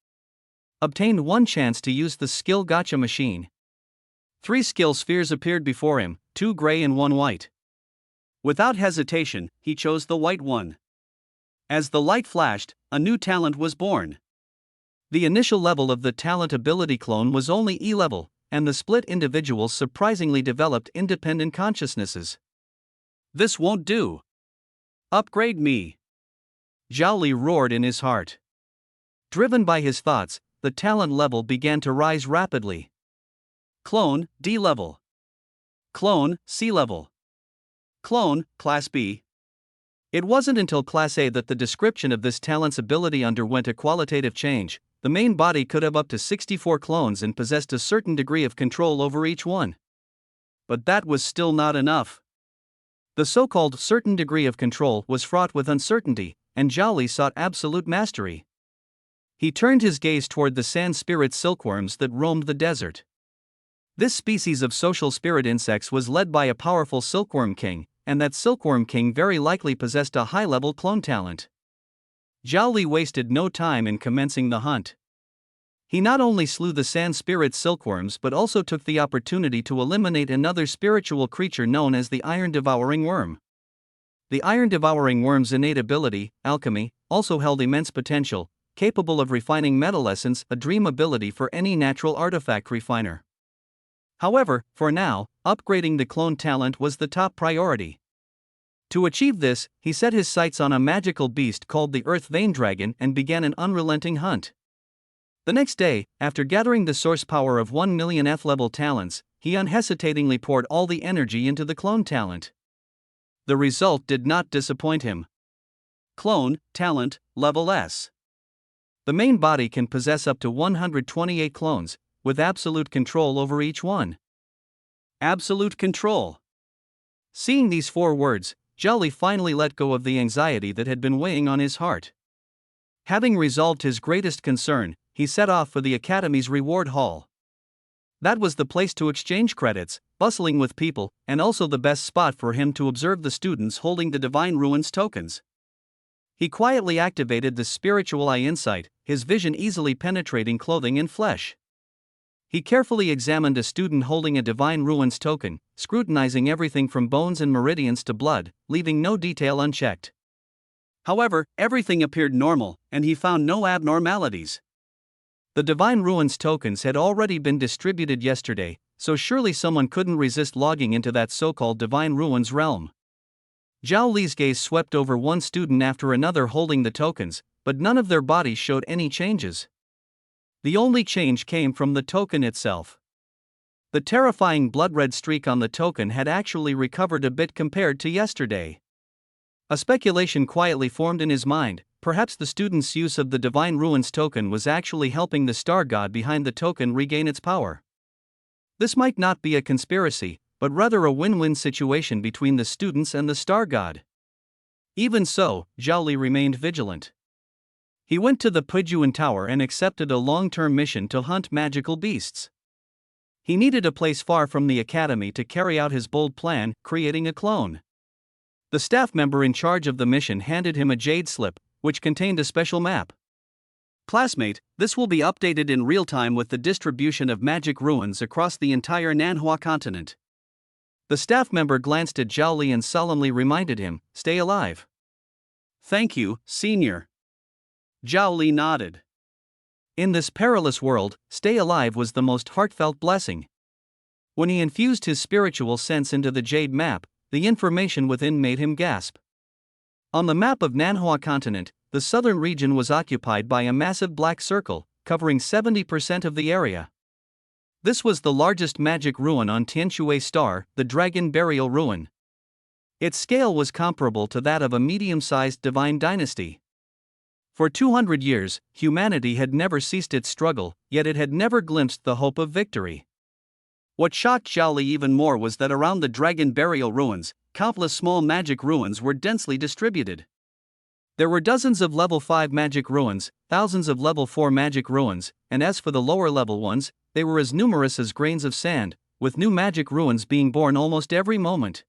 Obtained 1 chance to use the skill gotcha machine. 3 skill spheres appeared before him, 2 gray and 1 white. Without hesitation, he chose the white one. As the light flashed, a new talent was born. The initial level of the talent ability clone was only E level, and the split individuals surprisingly developed independent consciousnesses. This won't do. Upgrade me. Zhao Li roared in his heart. Driven by his thoughts, the talent level began to rise rapidly. Clone, D level. Clone, C level. Clone, Class B. It wasn't until Class A that the description of this talent's ability underwent a qualitative change. The main body could have up to 64 clones and possessed a certain degree of control over each one. But that was still not enough. The so-called certain degree of control was fraught with uncertainty, and Zhao Li sought absolute mastery. He turned his gaze toward the sand spirit silkworms that roamed the desert. This species of social spirit insects was led by a powerful silkworm king, and that silkworm king very likely possessed a high-level clone talent. Zhao Li wasted no time in commencing the hunt. He not only slew the sand spirit silkworms but also took the opportunity to eliminate another spiritual creature known as the iron-devouring worm. The iron-devouring worm's innate ability, alchemy, also held immense potential, capable of refining metal essence, a dream ability for any natural artifact refiner. However, for now, upgrading the clone talent was the top priority. To achieve this, he set his sights on a magical beast called the Earth Vein Dragon and began an unrelenting hunt. The next day, after gathering the source power of 1 million F-level talents, he unhesitatingly poured all the energy into the clone talent. The result did not disappoint him. Clone, talent, level S. The main body can possess up to 128 clones, with absolute control over each one. Absolute control. Seeing these 4 words, Zhao Li finally let go of the anxiety that had been weighing on his heart. Having resolved his greatest concern, he set off for the Academy's reward hall. That was the place to exchange credits, bustling with people, and also the best spot for him to observe the students holding the Divine Ruins tokens. He quietly activated the spiritual eye insight, his vision easily penetrating clothing and flesh. He carefully examined a student holding a Divine Ruins token, scrutinizing everything from bones and meridians to blood, leaving no detail unchecked. However, everything appeared normal, and he found no abnormalities. The Divine Ruins tokens had already been distributed yesterday, so surely someone couldn't resist logging into that so-called Divine Ruins realm. Zhao Li's gaze swept over one student after another holding the tokens, but none of their bodies showed any changes. The only change came from the token itself. The terrifying blood-red streak on the token had actually recovered a bit compared to yesterday. A speculation quietly formed in his mind. Perhaps the student's use of the Divine Ruins token was actually helping the star god behind the token regain its power. This might not be a conspiracy, but rather a win-win situation between the students and the star god. Even so, Zhao Li remained vigilant. He went to the Pujuan Tower and accepted a long-term mission to hunt magical beasts. He needed a place far from the academy to carry out his bold plan, creating a clone. The staff member in charge of the mission handed him a jade slip, which contained a special map. Classmate, this will be updated in real time with the distribution of magic ruins across the entire Nanhua continent. The staff member glanced at Zhao Li and solemnly reminded him, "Stay alive." "Thank you, senior." Zhao Li nodded. In this perilous world, stay alive was the most heartfelt blessing. When he infused his spiritual sense into the jade map, the information within made him gasp. On the map of Nanhua continent, the southern region was occupied by a massive black circle, covering 70% of the area. This was the largest magic ruin on Tianshui Star, the Dragon Burial Ruin. Its scale was comparable to that of a medium-sized divine dynasty. For 200 years, humanity had never ceased its struggle, yet it had never glimpsed the hope of victory. What shocked Zhao Li even more was that around the dragon burial ruins, countless small magic ruins were densely distributed. There were dozens of level 5 magic ruins, thousands of level 4 magic ruins, and as for the lower level ones, they were as numerous as grains of sand, with new magic ruins being born almost every moment.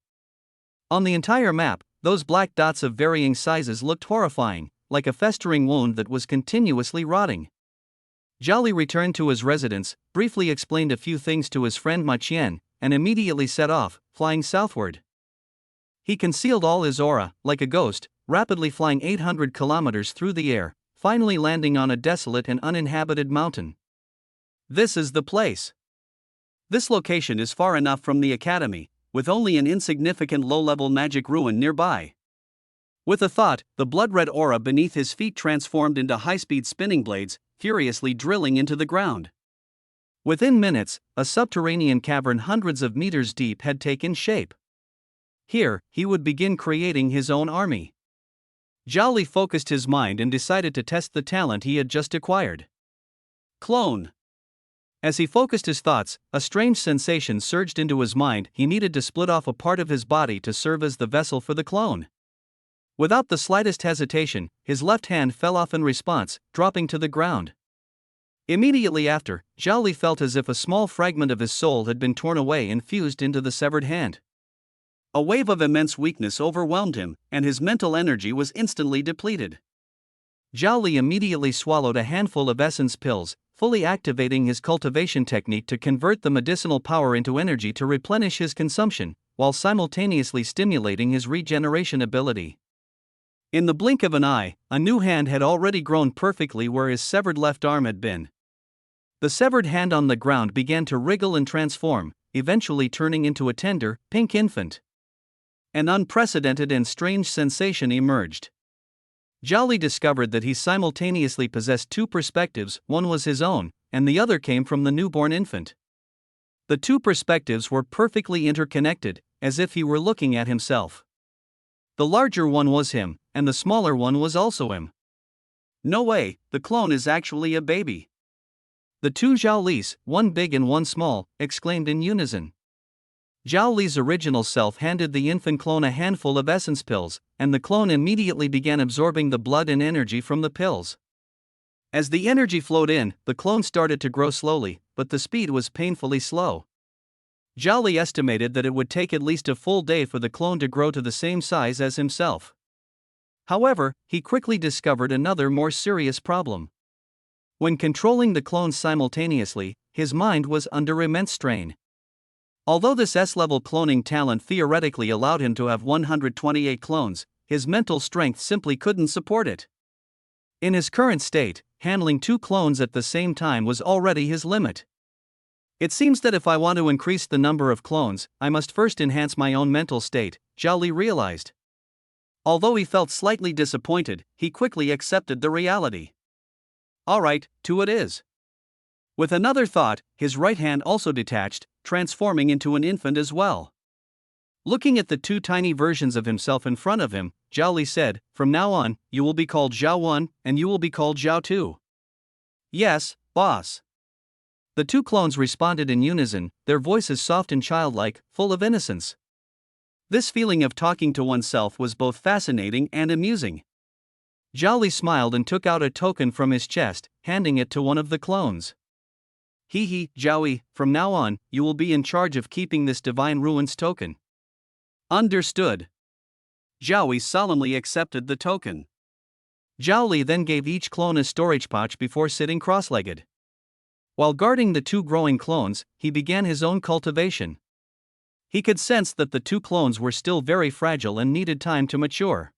On the entire map, those black dots of varying sizes looked horrifying, like a festering wound that was continuously rotting. Zhao Li returned to his residence, briefly explained a few things to his friend Ma Qian, and immediately set off, flying southward. He concealed all his aura, like a ghost, rapidly flying 800 kilometers through the air, finally landing on a desolate and uninhabited mountain. This is the place. This location is far enough from the academy, with only an insignificant low-level magic ruin nearby. With a thought, the blood-red aura beneath his feet transformed into high-speed spinning blades, furiously drilling into the ground. Within minutes, a subterranean cavern hundreds of meters deep had taken shape. Here, he would begin creating his own army. Zhao Li focused his mind and decided to test the talent he had just acquired. Clone. As he focused his thoughts, a strange sensation surged into his mind. He needed to split off a part of his body to serve as the vessel for the clone. Without the slightest hesitation, his left hand fell off in response, dropping to the ground. Immediately after, Zhao Li felt as if a small fragment of his soul had been torn away and fused into the severed hand. A wave of immense weakness overwhelmed him, and his mental energy was instantly depleted. Zhao Li immediately swallowed a handful of essence pills, fully activating his cultivation technique to convert the medicinal power into energy to replenish his consumption, while simultaneously stimulating his regeneration ability. In the blink of an eye, a new hand had already grown perfectly where his severed left arm had been. The severed hand on the ground began to wriggle and transform, eventually turning into a tender, pink infant. An unprecedented and strange sensation emerged. Zhao Li discovered that he simultaneously possessed two perspectives. One was his own, and the other came from the newborn infant. The two perspectives were perfectly interconnected, as if he were looking at himself. The larger one was him, and the smaller one was also him. No way, the clone is actually a baby. The two Zhao Lis, one big and one small, exclaimed in unison. Zhao Li's original self handed the infant clone a handful of essence pills, and the clone immediately began absorbing the blood and energy from the pills. As the energy flowed in, the clone started to grow slowly, but the speed was painfully slow. Zhao Li estimated that it would take at least a full day for the clone to grow to the same size as himself. However, he quickly discovered another more serious problem. When controlling the clones simultaneously, his mind was under immense strain. Although this S-level cloning talent theoretically allowed him to have 128 clones, his mental strength simply couldn't support it. In his current state, handling 2 clones at the same time was already his limit. It seems that if I want to increase the number of clones, I must first enhance my own mental state, Zhao Li realized. Although he felt slightly disappointed, he quickly accepted the reality. Alright, 2 it is. With another thought, his right hand also detached, transforming into an infant as well. Looking at the 2 tiny versions of himself in front of him, Zhao Li said, "From now on, you will be called Zhao 1, and you will be called Zhao 2. Yes, boss." The 2 clones responded in unison, their voices soft and childlike, full of innocence. This feeling of talking to oneself was both fascinating and amusing. Zhao Li smiled and took out a token from his chest, handing it to one of the clones. "Hee, Zhao Li, from now on, you will be in charge of keeping this Divine Ruins token." Understood. Zhao Li solemnly accepted the token. Zhao Li then gave each clone a storage pouch before sitting cross-legged. While guarding the 2 growing clones, he began his own cultivation. He could sense that the 2 clones were still very fragile and needed time to mature.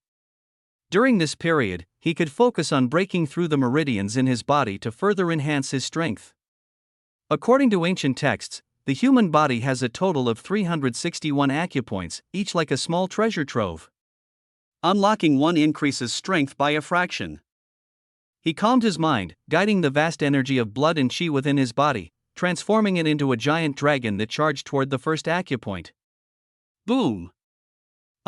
During this period, he could focus on breaking through the meridians in his body to further enhance his strength. According to ancient texts, the human body has a total of 361 acupoints, each like a small treasure trove. Unlocking one increases strength by a fraction. He calmed his mind, guiding the vast energy of blood and chi within his body, transforming it into a giant dragon that charged toward the first acupoint. Boom!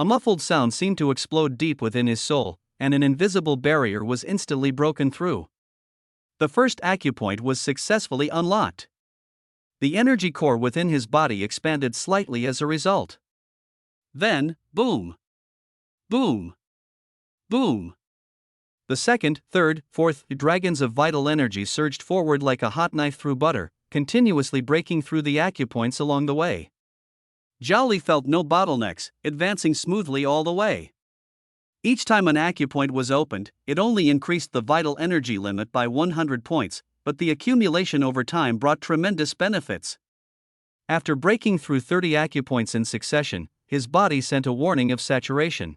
A muffled sound seemed to explode deep within his soul, and an invisible barrier was instantly broken through. The first acupoint was successfully unlocked. The energy core within his body expanded slightly as a result. Then, boom! Boom! Boom! The second, third, fourth dragons of vital energy surged forward like a hot knife through butter, continuously breaking through the acupoints along the way. Zhao Li felt no bottlenecks, advancing smoothly all the way. Each time an acupoint was opened, it only increased the vital energy limit by 100 points, but the accumulation over time brought tremendous benefits. After breaking through 30 acupoints in succession, his body sent a warning of saturation.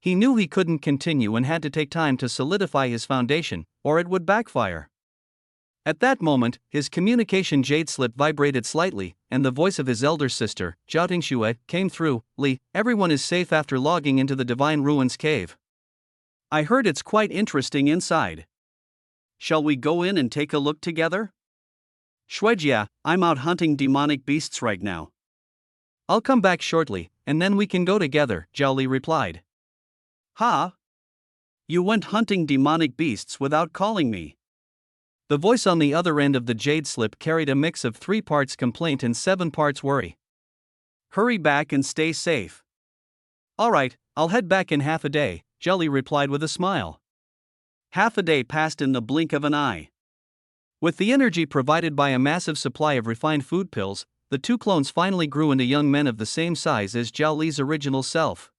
He knew he couldn't continue and had to take time to solidify his foundation, or it would backfire. At that moment, his communication jade slip vibrated slightly, and the voice of his elder sister, Zhao Tingxue, came through. Li, everyone is safe after logging into the Divine Ruins cave. I heard it's quite interesting inside. Shall we go in and take a look together? Shuijia, I'm out hunting demonic beasts right now. I'll come back shortly, and then we can go together, Zhao Li replied. Ha! You went hunting demonic beasts without calling me. The voice on the other end of the jade slip carried a mix of 3 parts complaint and 7 parts worry. Hurry back and stay safe. Alright, I'll head back in half a day, Zhao Li replied with a smile. Half a day passed in the blink of an eye. With the energy provided by a massive supply of refined food pills, the 2 clones finally grew into young men of the same size as Zhao Li's original self.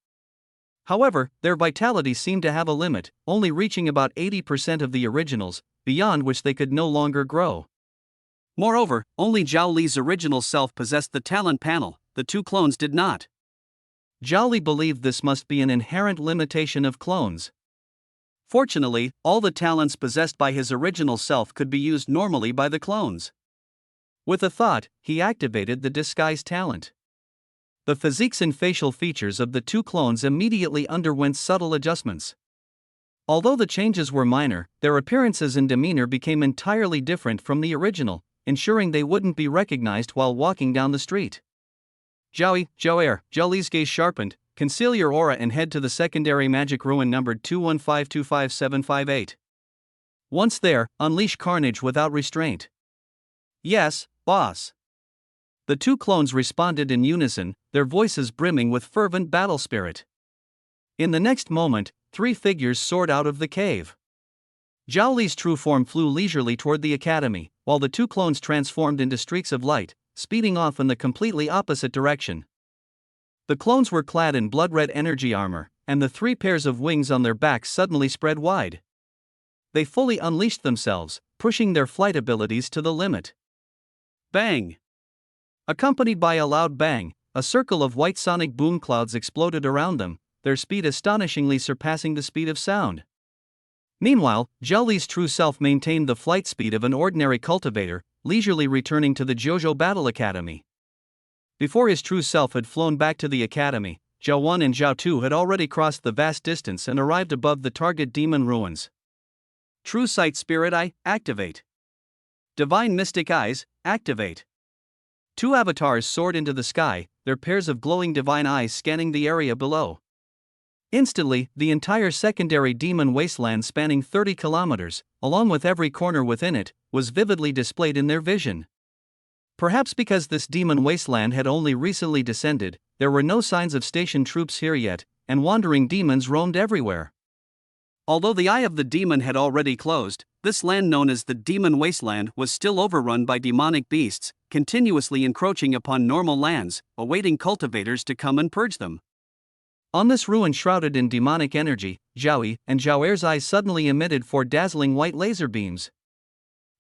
However, their vitality seemed to have a limit, only reaching about 80% of the originals, beyond which they could no longer grow. Moreover, only Zhao Li's original self possessed the talent panel, the 2 clones did not. Zhao Li believed this must be an inherent limitation of clones. Fortunately, all the talents possessed by his original self could be used normally by the clones. With a thought, he activated the disguise talent. The physiques and facial features of the 2 clones immediately underwent subtle adjustments. Although the changes were minor, their appearances and demeanor became entirely different from the original, ensuring they wouldn't be recognized while walking down the street. Zhao Li's gaze sharpened. Conceal your aura and head to the secondary magic ruin numbered 215255758. Once there, unleash carnage without restraint. Yes, boss. The 2 clones responded in unison, their voices brimming with fervent battle spirit. In the next moment, 3 figures soared out of the cave. Zhao Li's true form flew leisurely toward the academy, while the 2 clones transformed into streaks of light, speeding off in the completely opposite direction. The clones were clad in blood-red energy armor, and the 3 pairs of wings on their backs suddenly spread wide. They fully unleashed themselves, pushing their flight abilities to the limit. Bang! Accompanied by a loud bang, a circle of white sonic boom clouds exploded around them, their speed astonishingly surpassing the speed of sound. Meanwhile, Zhao Li's true self maintained the flight speed of an ordinary cultivator, leisurely returning to the Jojo Battle Academy. Before his true self had flown back to the academy, Zhao 1 and Zhao 2 had already crossed the vast distance and arrived above the target demon ruins. True Sight Spirit Eye, activate. Divine Mystic Eyes, activate. 2 avatars soared into the sky, their pairs of glowing divine eyes scanning the area below. Instantly, the entire secondary demon wasteland spanning 30 kilometers, along with every corner within it, was vividly displayed in their vision. Perhaps because this demon wasteland had only recently descended, there were no signs of stationed troops here yet, and wandering demons roamed everywhere. Although the eye of the demon had already closed, this land known as the Demon Wasteland was still overrun by demonic beasts, continuously encroaching upon normal lands, awaiting cultivators to come and purge them. On this ruin shrouded in demonic energy, Zhao Li and Zhao Er's eyes suddenly emitted 4 dazzling white laser beams.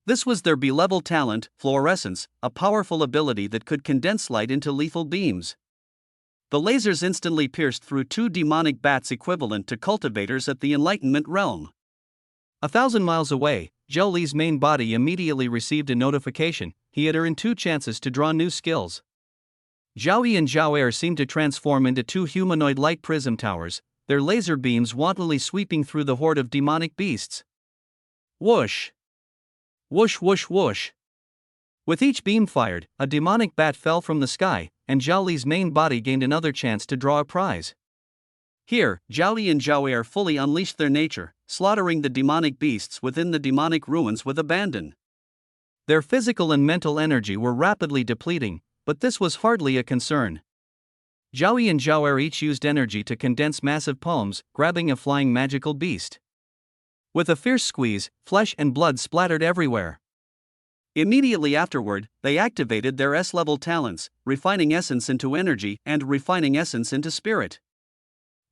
This was their beloved talent, fluorescence, a powerful ability that could condense light into lethal beams. The lasers instantly pierced through 2 demonic bats equivalent to cultivators at the Enlightenment realm. 1,000 miles away, Zhao Li's main body immediately received a notification. He had earned 2 chances to draw new skills. Zhao Li and Zhao Er seemed to transform into 2 humanoid light prism towers, their laser beams wantonly sweeping through the horde of demonic beasts. Whoosh! Whoosh whoosh whoosh! With each beam fired, a demonic bat fell from the sky, and Zhao Li's main body gained another chance to draw a prize. Here, Zhao Li and Zhao Er fully unleashed their nature, slaughtering the demonic beasts within the demonic ruins with abandon. Their physical and mental energy were rapidly depleting, but this was hardly a concern. Zhao Li and Zhao Er each used energy to condense massive palms, grabbing a flying magical beast. With a fierce squeeze, flesh and blood splattered everywhere. Immediately afterward, they activated their S-level talents, refining essence into energy and refining essence into spirit.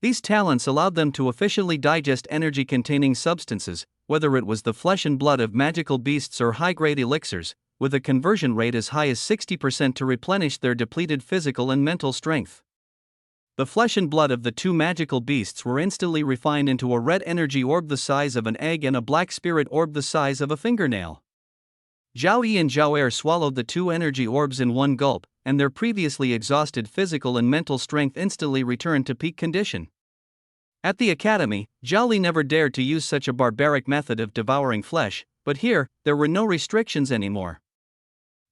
These talents allowed them to efficiently digest energy-containing substances, whether it was the flesh and blood of magical beasts or high-grade elixirs, with a conversion rate as high as 60% to replenish their depleted physical and mental strength. The flesh and blood of the two magical beasts were instantly refined into a red energy orb the size of an egg and a black spirit orb the size of a fingernail. Zhao Li and Zhao Er swallowed the two energy orbs in one gulp, and their previously exhausted physical and mental strength instantly returned to peak condition. At the academy, Zhao Li never dared to use such a barbaric method of devouring flesh, but here, there were no restrictions anymore.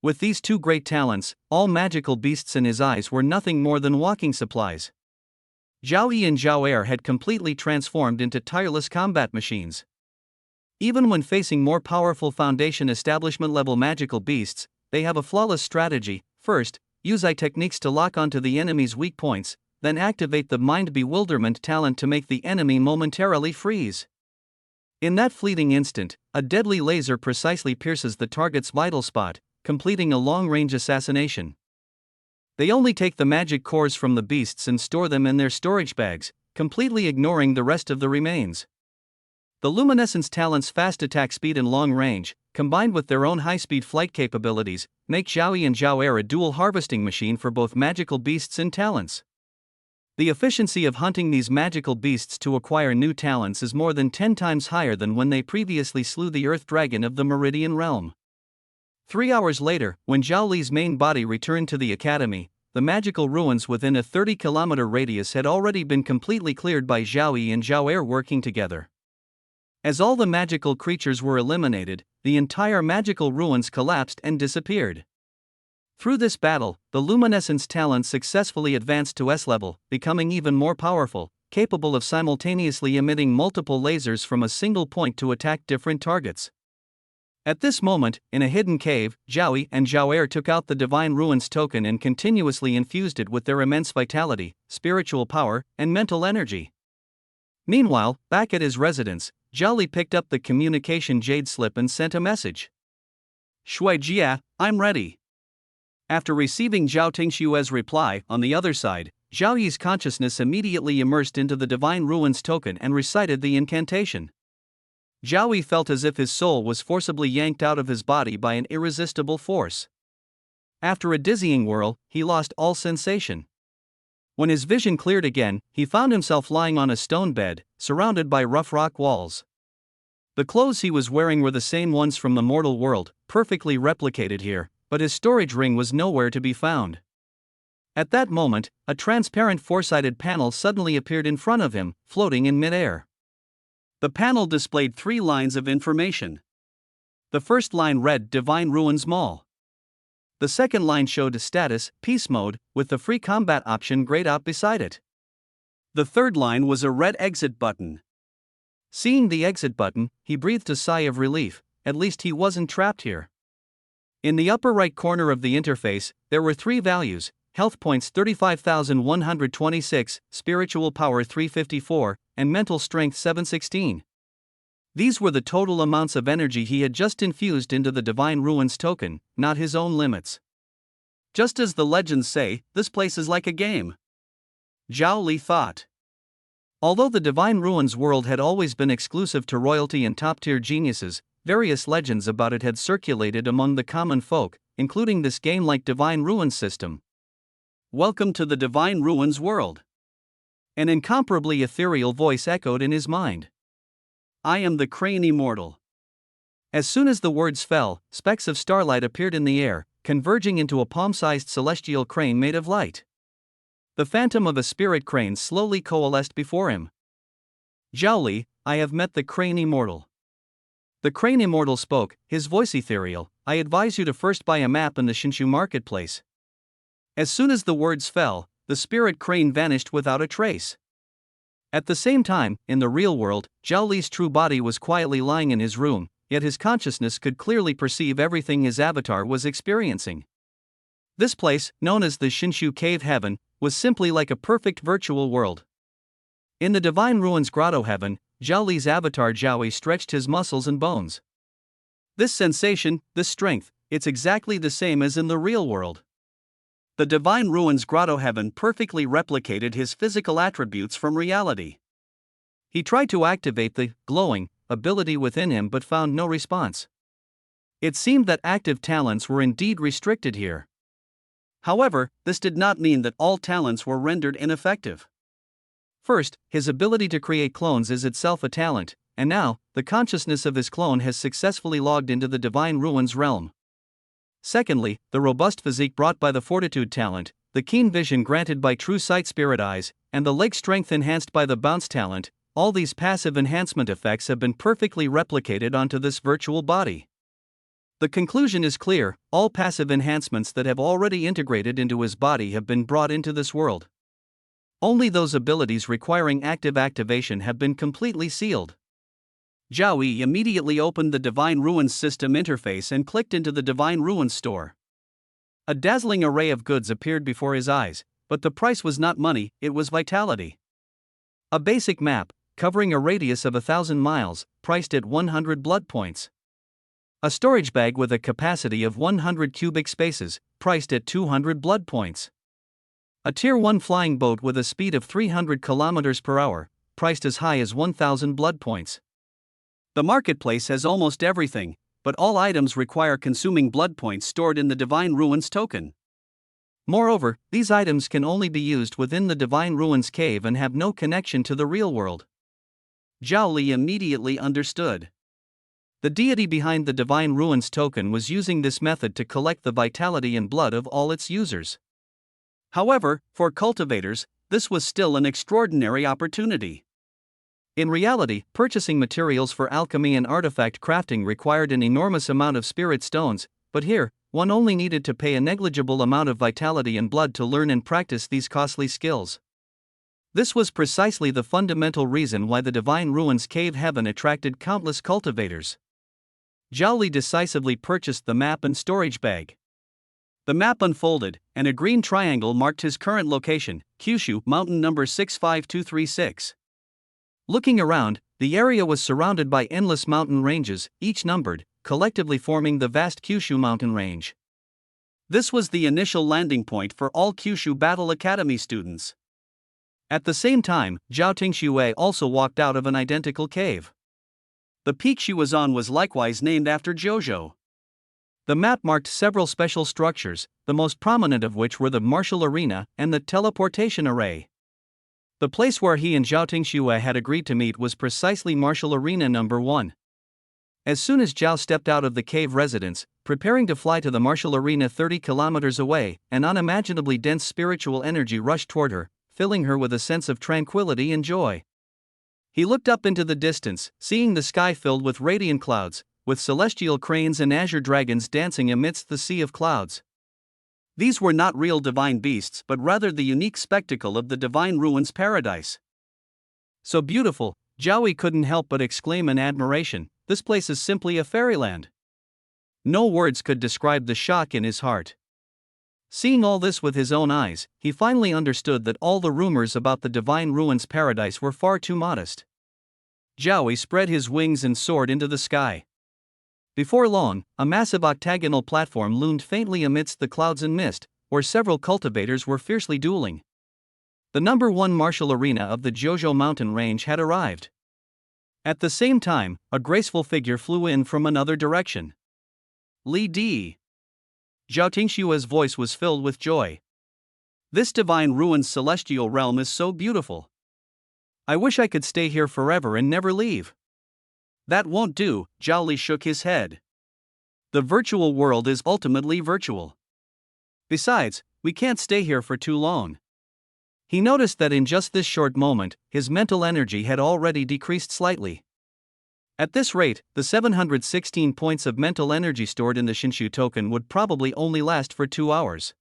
With these two great talents, all magical beasts in his eyes were nothing more than walking supplies. Zhao Li and Zhao Er had completely transformed into tireless combat machines. Even when facing more powerful Foundation establishment-level magical beasts, they have a flawless strategy. First, use eye techniques to lock onto the enemy's weak points, then activate the mind bewilderment talent to make the enemy momentarily freeze. In that fleeting instant, a deadly laser precisely pierces the target's vital spot, completing a long-range assassination. They only take the magic cores from the beasts and store them in their storage bags, completely ignoring the rest of the remains. The luminescence talent's fast attack speed and long range, combined with their own high-speed flight capabilities, make Zhao Li and Zhao Er a dual harvesting machine for both magical beasts and talents. The efficiency of hunting these magical beasts to acquire new talents is more than 10 times higher than when they previously slew the Earth Dragon of the Meridian Realm. 3 hours later, when Zhao Li's main body returned to the academy, the magical ruins within a 30-kilometer radius had already been completely cleared by Zhao Li and Zhao Er working together. As all the magical creatures were eliminated, the entire magical ruins collapsed and disappeared. Through this battle, the luminescence talent successfully advanced to S-level, becoming even more powerful, capable of simultaneously emitting multiple lasers from a single point to attack different targets. At this moment, in a hidden cave, Zhao Li and Zhao Er took out the Divine Ruins token and continuously infused it with their immense vitality, spiritual power, and mental energy. Meanwhile, back at his residence, Zhao Li picked up the communication jade slip and sent a message. "Shui Jia, I'm ready." After receiving Zhao Tingshue's reply, on the other side, Zhao Yi's consciousness immediately immersed into the Divine Ruins token and recited the incantation. Zhao Yi felt as if his soul was forcibly yanked out of his body by an irresistible force. After a dizzying whirl, he lost all sensation. When his vision cleared again, he found himself lying on a stone bed, surrounded by rough rock walls. The clothes he was wearing were the same ones from the mortal world, perfectly replicated here, but his storage ring was nowhere to be found. At that moment, a transparent four-sided panel suddenly appeared in front of him, floating in midair. The panel displayed 3 lines of information. The first line read Divine Ruins Mall. The second line showed status, Peace Mode, with the free combat option grayed out beside it. The third line was a red exit button. Seeing the exit button, he breathed a sigh of relief. At least he wasn't trapped here. In the upper right corner of the interface, there were 3 values: health points 35,126, spiritual power 354, and mental strength 716. These were the total amounts of energy he had just infused into the Divine Ruins token, not his own limits. Just as the legends say, this place is like a game. Zhao Li thought. Although the Divine Ruins world had always been exclusive to royalty and top-tier geniuses, various legends about it had circulated among the common folk, including this game-like Divine Ruins system. Welcome to the Divine Ruins world. An incomparably ethereal voice echoed in his mind. I am the Crane Immortal. As soon as the words fell, specks of starlight appeared in the air, converging into a palm-sized celestial crane made of light. The phantom of a spirit crane slowly coalesced before him. Zhao Li, I have met the Crane Immortal. The Crane Immortal spoke, his voice ethereal. I advise you to first buy a map in the Shinshu marketplace. As soon as the words fell, the spirit crane vanished without a trace. At the same time, in the real world, Zhao Li's true body was quietly lying in his room, yet his consciousness could clearly perceive everything his avatar was experiencing. This place, known as the Shinshu Cave Heaven, was simply like a perfect virtual world. In the Divine Ruins Grotto Heaven, Zhao Li's avatar Zhao Li stretched his muscles and bones. This sensation, this strength, it's exactly the same as in the real world. The Divine Ruins Grotto Heaven perfectly replicated his physical attributes from reality. He tried to activate the glowing ability within him but found no response. It seemed that active talents were indeed restricted here. However, this did not mean that all talents were rendered ineffective. First, his ability to create clones is itself a talent, and now, the consciousness of his clone has successfully logged into the Divine Ruins realm. Secondly, the robust physique brought by the Fortitude talent, the keen vision granted by True Sight Spirit Eyes, and the leg strength enhanced by the Bounce talent, all these passive enhancement effects have been perfectly replicated onto this virtual body. The conclusion is clear: all passive enhancements that have already integrated into his body have been brought into this world. Only those abilities requiring active activation have been completely sealed. Zhao Li immediately opened the Divine Ruins system interface and clicked into the Divine Ruins store. A dazzling array of goods appeared before his eyes, but the price was not money, it was vitality. A basic map, covering a radius of 1,000 miles, priced at 100 blood points. A storage bag with a capacity of 100 cubic spaces, priced at 200 blood points. A Tier 1 flying boat with a speed of 300 km per hour, priced as high as 1,000 blood points. The marketplace has almost everything, but all items require consuming blood points stored in the Divine Ruins token. Moreover, these items can only be used within the Divine Ruins cave and have no connection to the real world. Zhao Li immediately understood. The deity behind the Divine Ruins token was using this method to collect the vitality and blood of all its users. However, for cultivators, this was still an extraordinary opportunity. In reality, purchasing materials for alchemy and artifact crafting required an enormous amount of spirit stones, but here, one only needed to pay a negligible amount of vitality and blood to learn and practice these costly skills. This was precisely the fundamental reason why the Divine Ruins Cave Heaven attracted countless cultivators. Zhao Li decisively purchased the map and storage bag. The map unfolded, and a green triangle marked his current location, Kyushu Mountain number 65236. Looking around, the area was surrounded by endless mountain ranges, each numbered, collectively forming the vast Kyushu mountain range. This was the initial landing point for all Kyushu Battle Academy students. At the same time, Zhao Tingxue also walked out of an identical cave. The peak she was on was likewise named after Jojo. The map marked several special structures, the most prominent of which were the martial arena and the teleportation array. The place where he and Zhao Tingxue had agreed to meet was precisely martial arena number 1. As soon as Zhao stepped out of the cave residence, preparing to fly to the martial arena 30 kilometers away, an unimaginably dense spiritual energy rushed toward her, filling her with a sense of tranquility and joy. He looked up into the distance, seeing the sky filled with radiant clouds, with celestial cranes and azure dragons dancing amidst the sea of clouds. These were not real divine beasts but rather the unique spectacle of the Divine Ruins paradise. So beautiful, Zhao Li couldn't help but exclaim in admiration, "This place is simply a fairyland." No words could describe the shock in his heart. Seeing all this with his own eyes, he finally understood that all the rumors about the Divine Ruins paradise were far too modest. Zhao Li spread his wings and soared into the sky. Before long, a massive octagonal platform loomed faintly amidst the clouds and mist, where several cultivators were fiercely dueling. The number 1 martial arena of the Jojo mountain range had arrived. At the same time, a graceful figure flew in from another direction. Li Di. Zhao Tingxue's voice was filled with joy. This Divine Ruins celestial realm is so beautiful. I wish I could stay here forever and never leave. That won't do, Zhao Li shook his head. The virtual world is ultimately virtual. Besides, we can't stay here for too long. He noticed that in just this short moment, his mental energy had already decreased slightly. At this rate, the 716 points of mental energy stored in the Shinshu token would probably only last for 2 hours.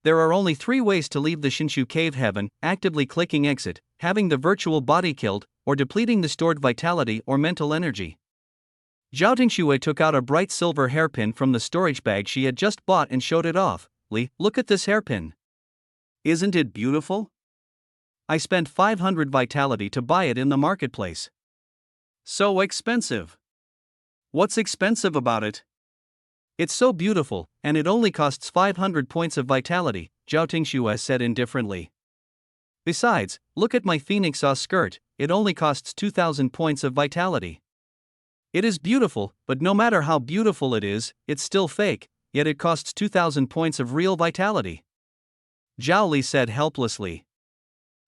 There are only 3 ways to leave the Shinshu cave heaven: actively clicking exit, having the virtual body killed, or depleting the stored vitality or mental energy. Zhao Tingxue took out a bright silver hairpin from the storage bag she had just bought and showed it off. Li, look at this hairpin. Isn't it beautiful? I spent 500 vitality to buy it in the marketplace. So expensive. What's expensive about it? It's so beautiful, and it only costs 500 points of vitality, Zhao Tingxue said indifferently. Besides, look at my phoenix saw skirt, it only costs 2000 points of vitality. It is beautiful, but no matter how beautiful it is, it's still fake, yet it costs 2000 points of real vitality. Zhao Li said helplessly.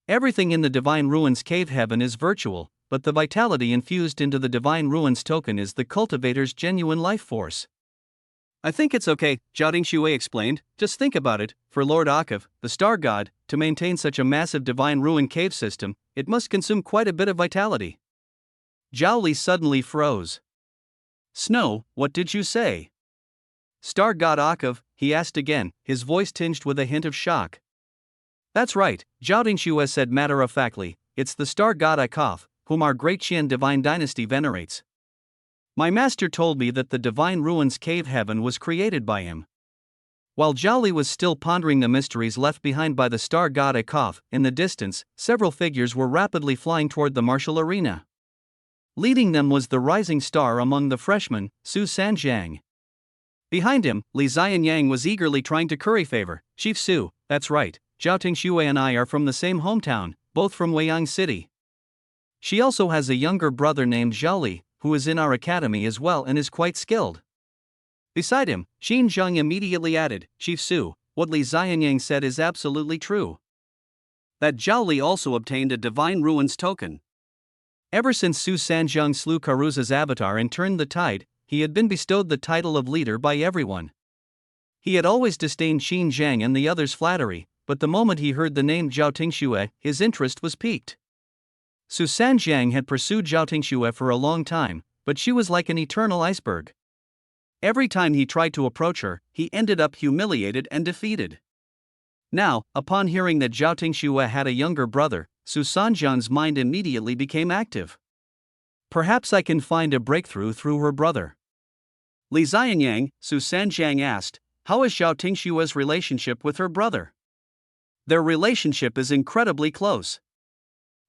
Everything in the Divine Ruins cave heaven is virtual, but the vitality infused into the Divine Ruins token is the cultivator's genuine life force. I think it's okay, Zhao Tingxue explained. Just think about it, for Lord Akaf, the star god, to maintain such a massive Divine Ruin cave system, it must consume quite a bit of vitality. Zhao Li suddenly froze. Snow, what did you say? Star god Akaf, he asked again, his voice tinged with a hint of shock. That's right, Zhao Tingxue said matter-of-factly, it's the star god Akaf, whom our great Qian divine dynasty venerates. My master told me that the Divine Ruins cave heaven was created by him. While Zhao Li was still pondering the mysteries left behind by the star god Akaf, in the distance, several figures were rapidly flying toward the martial arena. Leading them was the rising star among the freshmen, Su Sanjiang. Behind him, Li Xianyang was eagerly trying to curry favor. Chief Su, that's right, Zhao Tingxue and I are from the same hometown, both from Weiyang City. She also has a younger brother named Zhao Li, who is in our academy as well and is quite skilled. Beside him, Xin Zheng immediately added, Chief Su, what Li Xianyang said is absolutely true. That Zhao Li also obtained a Divine Ruins token. Ever since Su Sanjiang slew Karuza's avatar and turned the tide, he had been bestowed the title of leader by everyone. He had always disdained Xin Zhang and the others' flattery, but the moment he heard the name Zhao Tingxue, his interest was piqued. Su Sanjiang had pursued Zhao Tingxue for a long time, but she was like an eternal iceberg. Every time he tried to approach her, he ended up humiliated and defeated. Now, upon hearing that Zhao Tingxue had a younger brother, Su Sanjiang's mind immediately became active. Perhaps I can find a breakthrough through her brother. Li Xianyang, Su Sanjiang asked, how is Zhao Tingxue's relationship with her brother? Their relationship is incredibly close.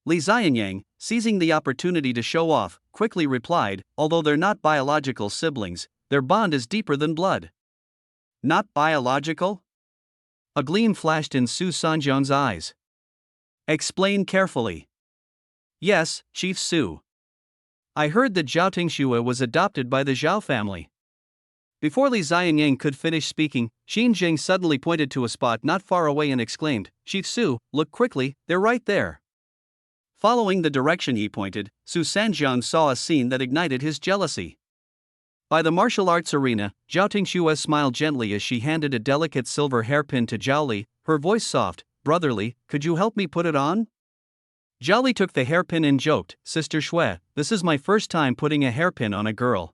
Li Xianyang, seizing the opportunity to show off, quickly replied, although they're not biological siblings, their bond is deeper than blood. Not biological? A gleam flashed in Su Sanjiang's eyes. Explain carefully. Yes, Chief Su. I heard that Zhao Tingxue was adopted by the Zhao family. Before Li Xianyang could finish speaking, Xin Zheng suddenly pointed to a spot not far away and exclaimed, Chief Su, look quickly, they're right there. Following the direction he pointed, Su Sanjiang saw a scene that ignited his jealousy. By the martial arts arena, Zhao Tingxue smiled gently as she handed a delicate silver hairpin to Zhao Li, her voice soft. Brotherly, could you help me put it on? Zhao Li took the hairpin and joked, Sister Shui, this is my first time putting a hairpin on a girl.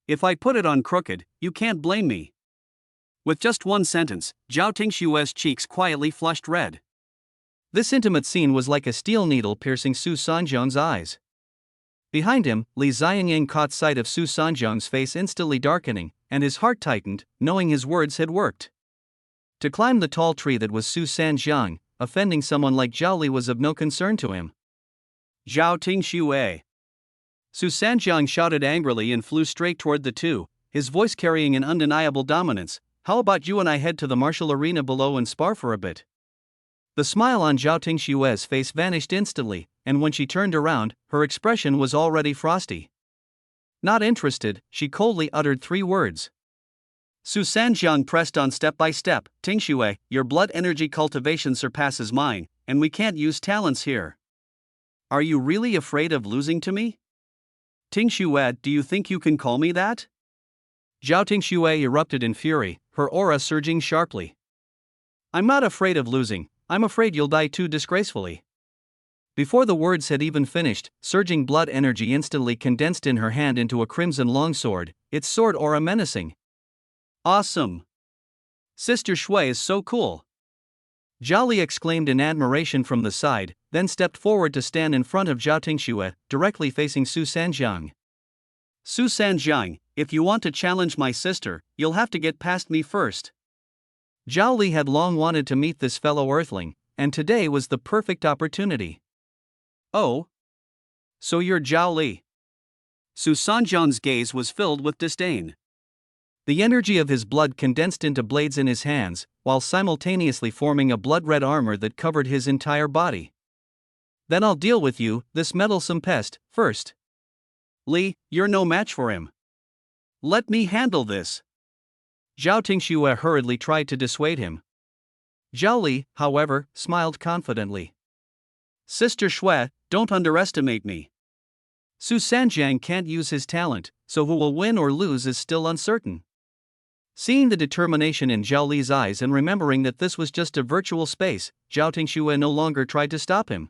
If I put it on crooked, you can't blame me. With just one sentence, Zhao Tingxue's cheeks quietly flushed red. This intimate scene was like a steel needle piercing Su Sanjiang's eyes. Behind him, Li Xianyang caught sight of Su Sanjiang's face instantly darkening, and his heart tightened, knowing his words had worked. To climb the tall tree that was Su Sanjiang, offending someone like Zhao Li was of no concern to him. Zhao Tingxue! Su Sanjiang shouted angrily and flew straight toward the two, his voice carrying an undeniable dominance. How about you and I head to the martial arena below and spar for a bit? The smile on Zhao Tingxue's face vanished instantly, and when she turned around, her expression was already frosty. Not interested, she coldly uttered 3 words. Su Sanjiang pressed on step by step, Tingxue, your blood energy cultivation surpasses mine, and we can't use talents here. Are you really afraid of losing to me? Tingxue, do you think you can call me that? Zhao Tingxue erupted in fury, her aura surging sharply. I'm not afraid of losing, I'm afraid you'll die too disgracefully. Before the words had even finished, surging blood energy instantly condensed in her hand into a crimson longsword, its sword aura menacing. Awesome! Sister Shui is so cool. Zhao Li exclaimed in admiration from the side, then stepped forward to stand in front of Zhao Tingxue, directly facing Su Sanjiang. Su Sanjiang, if you want to challenge my sister, you'll have to get past me first. Zhao Li had long wanted to meet this fellow Earthling, and today was the perfect opportunity. Oh? So you're Zhao Li? Su Sanjiang's gaze was filled with disdain. The energy of his blood condensed into blades in his hands, while simultaneously forming a blood-red armor that covered his entire body. Then I'll deal with you, this meddlesome pest, first. Li, you're no match for him. Let me handle this. Zhao Tingxue hurriedly tried to dissuade him. Zhao Li, however, smiled confidently. Sister Shui, don't underestimate me. Su Sanjiang can't use his talent, so who will win or lose is still uncertain. Seeing the determination in Zhao Li's eyes and remembering that this was just a virtual space, Zhao Tingxue no longer tried to stop him.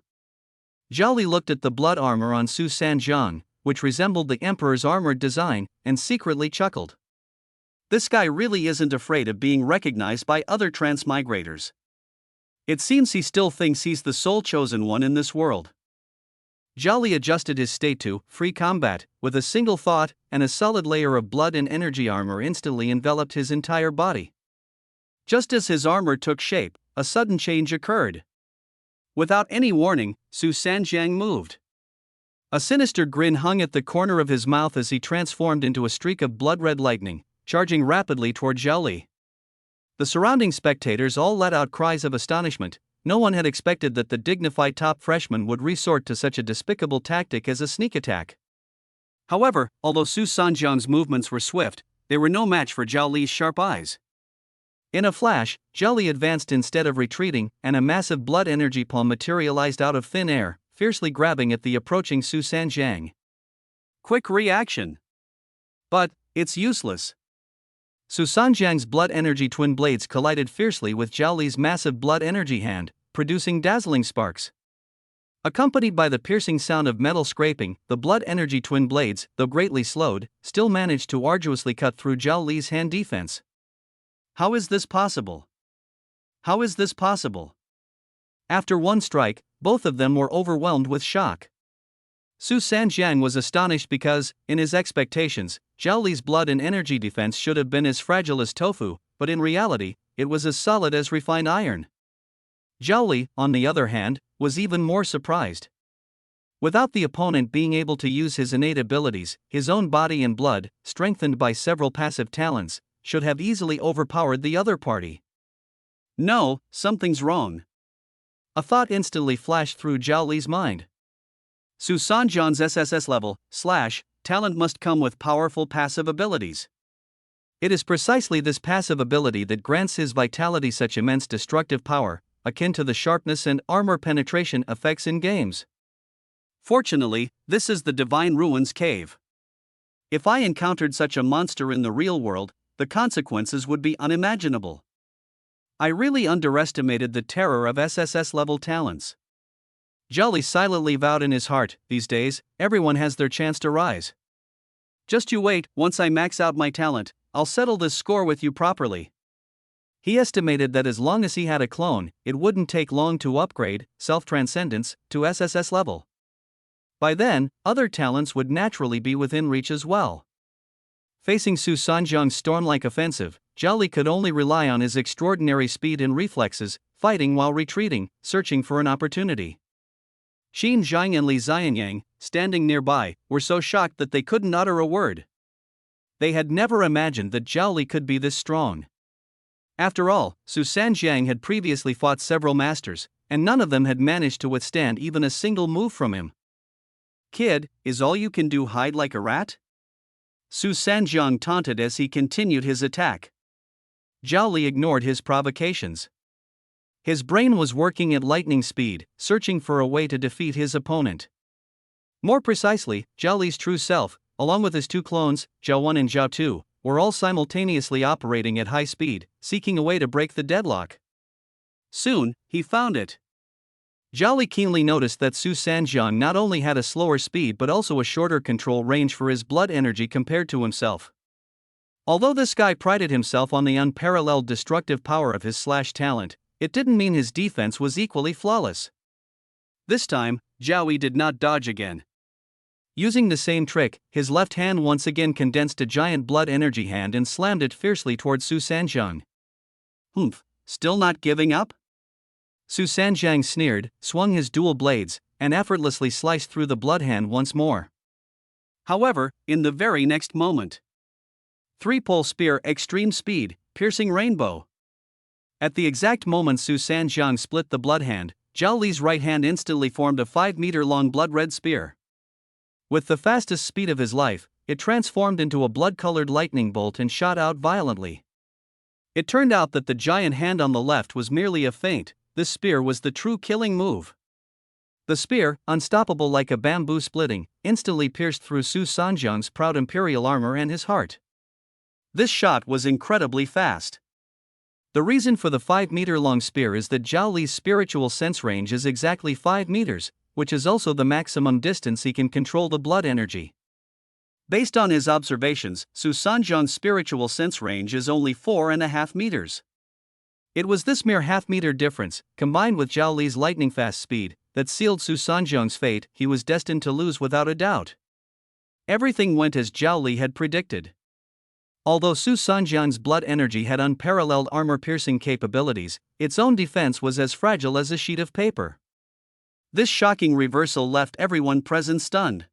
Zhao Li looked at the blood armor on Su Sanjiang, which resembled the Emperor's armored design, and secretly chuckled. This guy really isn't afraid of being recognized by other transmigrators. It seems he still thinks he's the sole chosen one in this world. Zhao Li adjusted his state to free combat, with a single thought, and a solid layer of blood and energy armor instantly enveloped his entire body. Just as his armor took shape, a sudden change occurred. Without any warning, Su Sanjiang moved. A sinister grin hung at the corner of his mouth as he transformed into a streak of blood-red lightning, charging rapidly toward Zhao Li. The surrounding spectators all let out cries of astonishment. No one had expected that the dignified top freshman would resort to such a despicable tactic as a sneak attack. However, although Su Sanjiang's movements were swift, they were no match for Zhao Li's sharp eyes. In a flash, Zhao Li advanced instead of retreating, and a massive blood energy palm materialized out of thin air, fiercely grabbing at the approaching Su Sanjiang. Quick reaction. But it's useless. Su Sanjiang's blood energy twin blades collided fiercely with Zhao Li's massive blood energy hand, producing dazzling sparks. Accompanied by the piercing sound of metal scraping, the blood energy twin blades, though greatly slowed, still managed to arduously cut through Zhao Li's hand defense. How is this possible? How is this possible? After one strike, both of them were overwhelmed with shock. Su Sanjiang was astonished because, in his expectations, Zhao Li's blood and energy defense should have been as fragile as tofu, but in reality, it was as solid as refined iron. Zhao Li, on the other hand, was even more surprised. Without the opponent being able to use his innate abilities, his own body and blood, strengthened by several passive talents, should have easily overpowered the other party. No, something's wrong. A thought instantly flashed through Zhao Li's mind. Su Sanjiang's SSS level, talent must come with powerful passive abilities. It is precisely this passive ability that grants his vitality such immense destructive power, akin to the sharpness and armor penetration effects in games. Fortunately, this is the Divine Ruins Cave. If I encountered such a monster in the real world, the consequences would be unimaginable. I really underestimated the terror of SSS level talents. Zhao Li silently vowed in his heart, these days, everyone has their chance to rise. Just you wait, once I max out my talent, I'll settle this score with you properly. He estimated that as long as he had a clone, it wouldn't take long to upgrade, self-transcendence, to SSS level. By then, other talents would naturally be within reach as well. Facing Su Sanjiang's storm-like offensive, Zhao Li could only rely on his extraordinary speed and reflexes, fighting while retreating, searching for an opportunity. Xin Zhang and Li Xianyang, standing nearby, were so shocked that they couldn't utter a word. They had never imagined that Zhao Li could be this strong. After all, Su Sanjiang had previously fought several masters, and none of them had managed to withstand even a single move from him. Kid, is all you can do hide like a rat? Su Sanjiang taunted as he continued his attack. Zhao Li ignored his provocations. His brain was working at lightning speed, searching for a way to defeat his opponent. More precisely, Zhao Li's true self, along with his two clones, Zhao 1 and Zhao 2, were all simultaneously operating at high speed, seeking a way to break the deadlock. Soon, he found it. Zhao Li keenly noticed that Su Sanjiang not only had a slower speed but also a shorter control range for his blood energy compared to himself. Although this guy prided himself on the unparalleled destructive power of his talent, it didn't mean his defense was equally flawless. This time, Zhao Li did not dodge again. Using the same trick, his left hand once again condensed a giant blood energy hand and slammed it fiercely toward Su Sanjiang. Humph, still not giving up? Su Sanjiang sneered, swung his dual blades, and effortlessly sliced through the blood hand once more. However, in the very next moment, three-pole spear extreme speed, piercing rainbow. At the exact moment Su Sanjiang split the blood hand, Zhao Li's right hand instantly formed a 5-meter-long blood-red spear. With the fastest speed of his life, it transformed into a blood-colored lightning bolt and shot out violently. It turned out that the giant hand on the left was merely a feint. This spear was the true killing move. The spear, unstoppable like a bamboo splitting, instantly pierced through Su Sanjiang's proud imperial armor and his heart. This shot was incredibly fast. The reason for the 5-meter-long spear is that Zhao Li's spiritual sense range is exactly 5 meters, which is also the maximum distance he can control the blood energy. Based on his observations, Su Sanjiang's spiritual sense range is only 4.5 meters. It was this mere half-meter difference, combined with Zhao Li's lightning-fast speed, that sealed Su Sanjiang's fate. He was destined to lose without a doubt. Everything went as Zhao Li had predicted. Although Su Sanjiang's blood energy had unparalleled armor-piercing capabilities, its own defense was as fragile as a sheet of paper. This shocking reversal left everyone present stunned.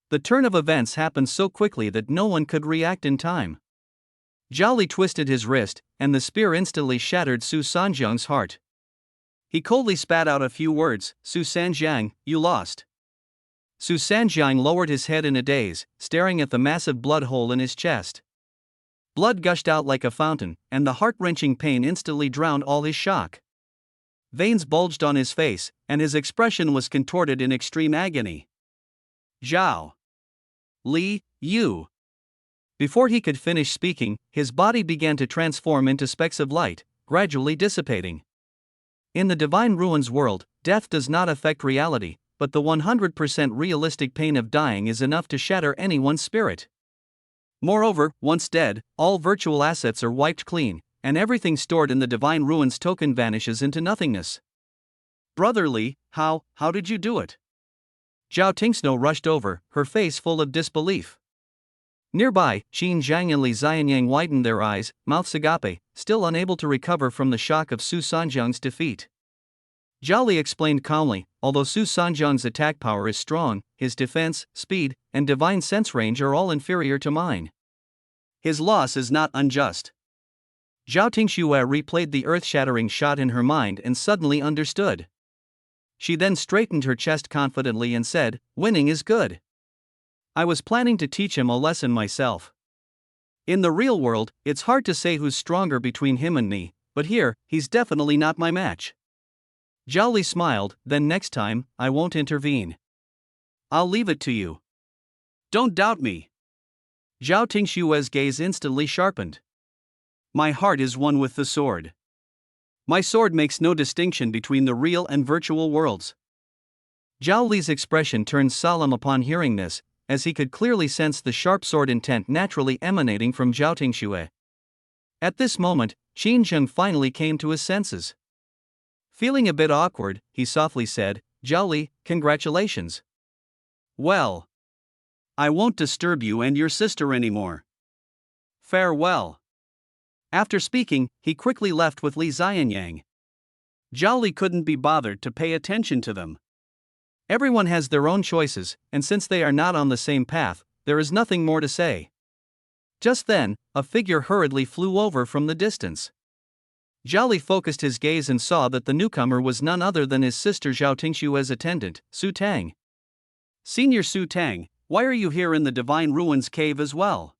The turn of events happened so quickly that no one could react in time. Zhao Li twisted his wrist, and the spear instantly shattered Su Sanjiang's heart. He coldly spat out a few words, "Su Sanjiang, you lost." Su Sanjiang lowered his head in a daze, staring at the massive blood hole in his chest. Blood gushed out like a fountain, and the heart-wrenching pain instantly drowned all his shock. Veins bulged on his face, and his expression was contorted in extreme agony. "Zhao Li, you." Before he could finish speaking, his body began to transform into specks of light, gradually dissipating. In the Divine Ruins world, death does not affect reality, but the 100% realistic pain of dying is enough to shatter anyone's spirit. Moreover, once dead, all virtual assets are wiped clean, and everything stored in the Divine Ruins token vanishes into nothingness. "Brother Li, how did you do it?" Zhao Tingsno rushed over, her face full of disbelief. Nearby, Qin Zhang and Li Xianyang widened their eyes, mouths agape, still unable to recover from the shock of Su Sanjiang's defeat. Zhao Li explained calmly, although Su Sanjiang's attack power is strong, his defense, speed, and divine sense range are all inferior to mine. His loss is not unjust. Zhao Tingxue replayed the earth-shattering shot in her mind and suddenly understood. She then straightened her chest confidently and said, "Winning is good. I was planning to teach him a lesson myself. In the real world, it's hard to say who's stronger between him and me, but here, he's definitely not my match." Zhao Li smiled, "Then next time, I won't intervene. I'll leave it to you. Don't doubt me." Zhao Tingshue's gaze instantly sharpened. "My heart is one with the sword. My sword makes no distinction between the real and virtual worlds." Zhao Li's expression turned solemn upon hearing this, as he could clearly sense the sharp sword intent naturally emanating from Zhao Tingxue. At this moment, Qin Zheng finally came to his senses. Feeling a bit awkward, he softly said, "Zhao Li, congratulations." "Well, I won't disturb you and your sister anymore. Farewell." After speaking, he quickly left with Li Xianyang. Zhao Li couldn't be bothered to pay attention to them. Everyone has their own choices, and since they are not on the same path, there is nothing more to say. Just then, a figure hurriedly flew over from the distance. Zhao Li focused his gaze and saw that the newcomer was none other than his sister Zhao Tingshue's attendant, Su Tang. "Senior Su Tang, why are you here in the Divine Ruins cave as well?"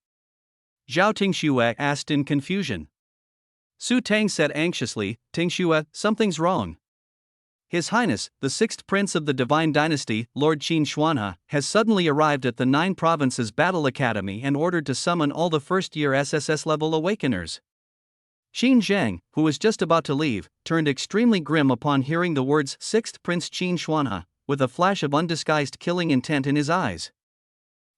Zhao Tingxue asked in confusion. Su Tang said anxiously, "Tingxue, something's wrong. His Highness, the 6th Prince of the Divine Dynasty, Lord Qin Xuanhe, has suddenly arrived at the 9 Provinces Battle Academy and ordered to summon all the first-year SSS-level awakeners." Qin Zhang, who was just about to leave, turned extremely grim upon hearing the words 6th Prince Qin Xuanhe, with a flash of undisguised killing intent in his eyes.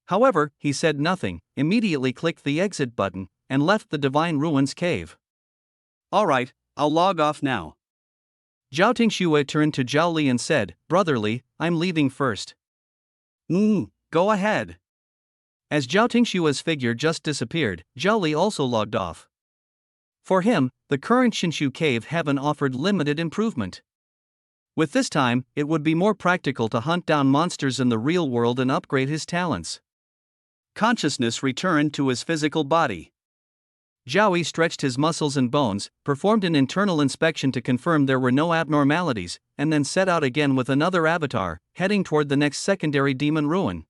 However, he said nothing, immediately clicked the exit button, and left the Divine Ruins cave. Alright, I'll log off now. Zhao Tingxue turned to Zhao Li and said, "Brotherly, I'm leaving first." Go ahead. As Zhao Tingxue's figure just disappeared, Zhao Li also logged off. For him, the current Shinshu cave heaven offered limited improvement. With this time, it would be more practical to hunt down monsters in the real world and upgrade his talents. Consciousness returned to his physical body. Zhao Li stretched his muscles and bones, performed an internal inspection to confirm there were no abnormalities, and then set out again with another avatar, heading toward the next secondary demon ruin.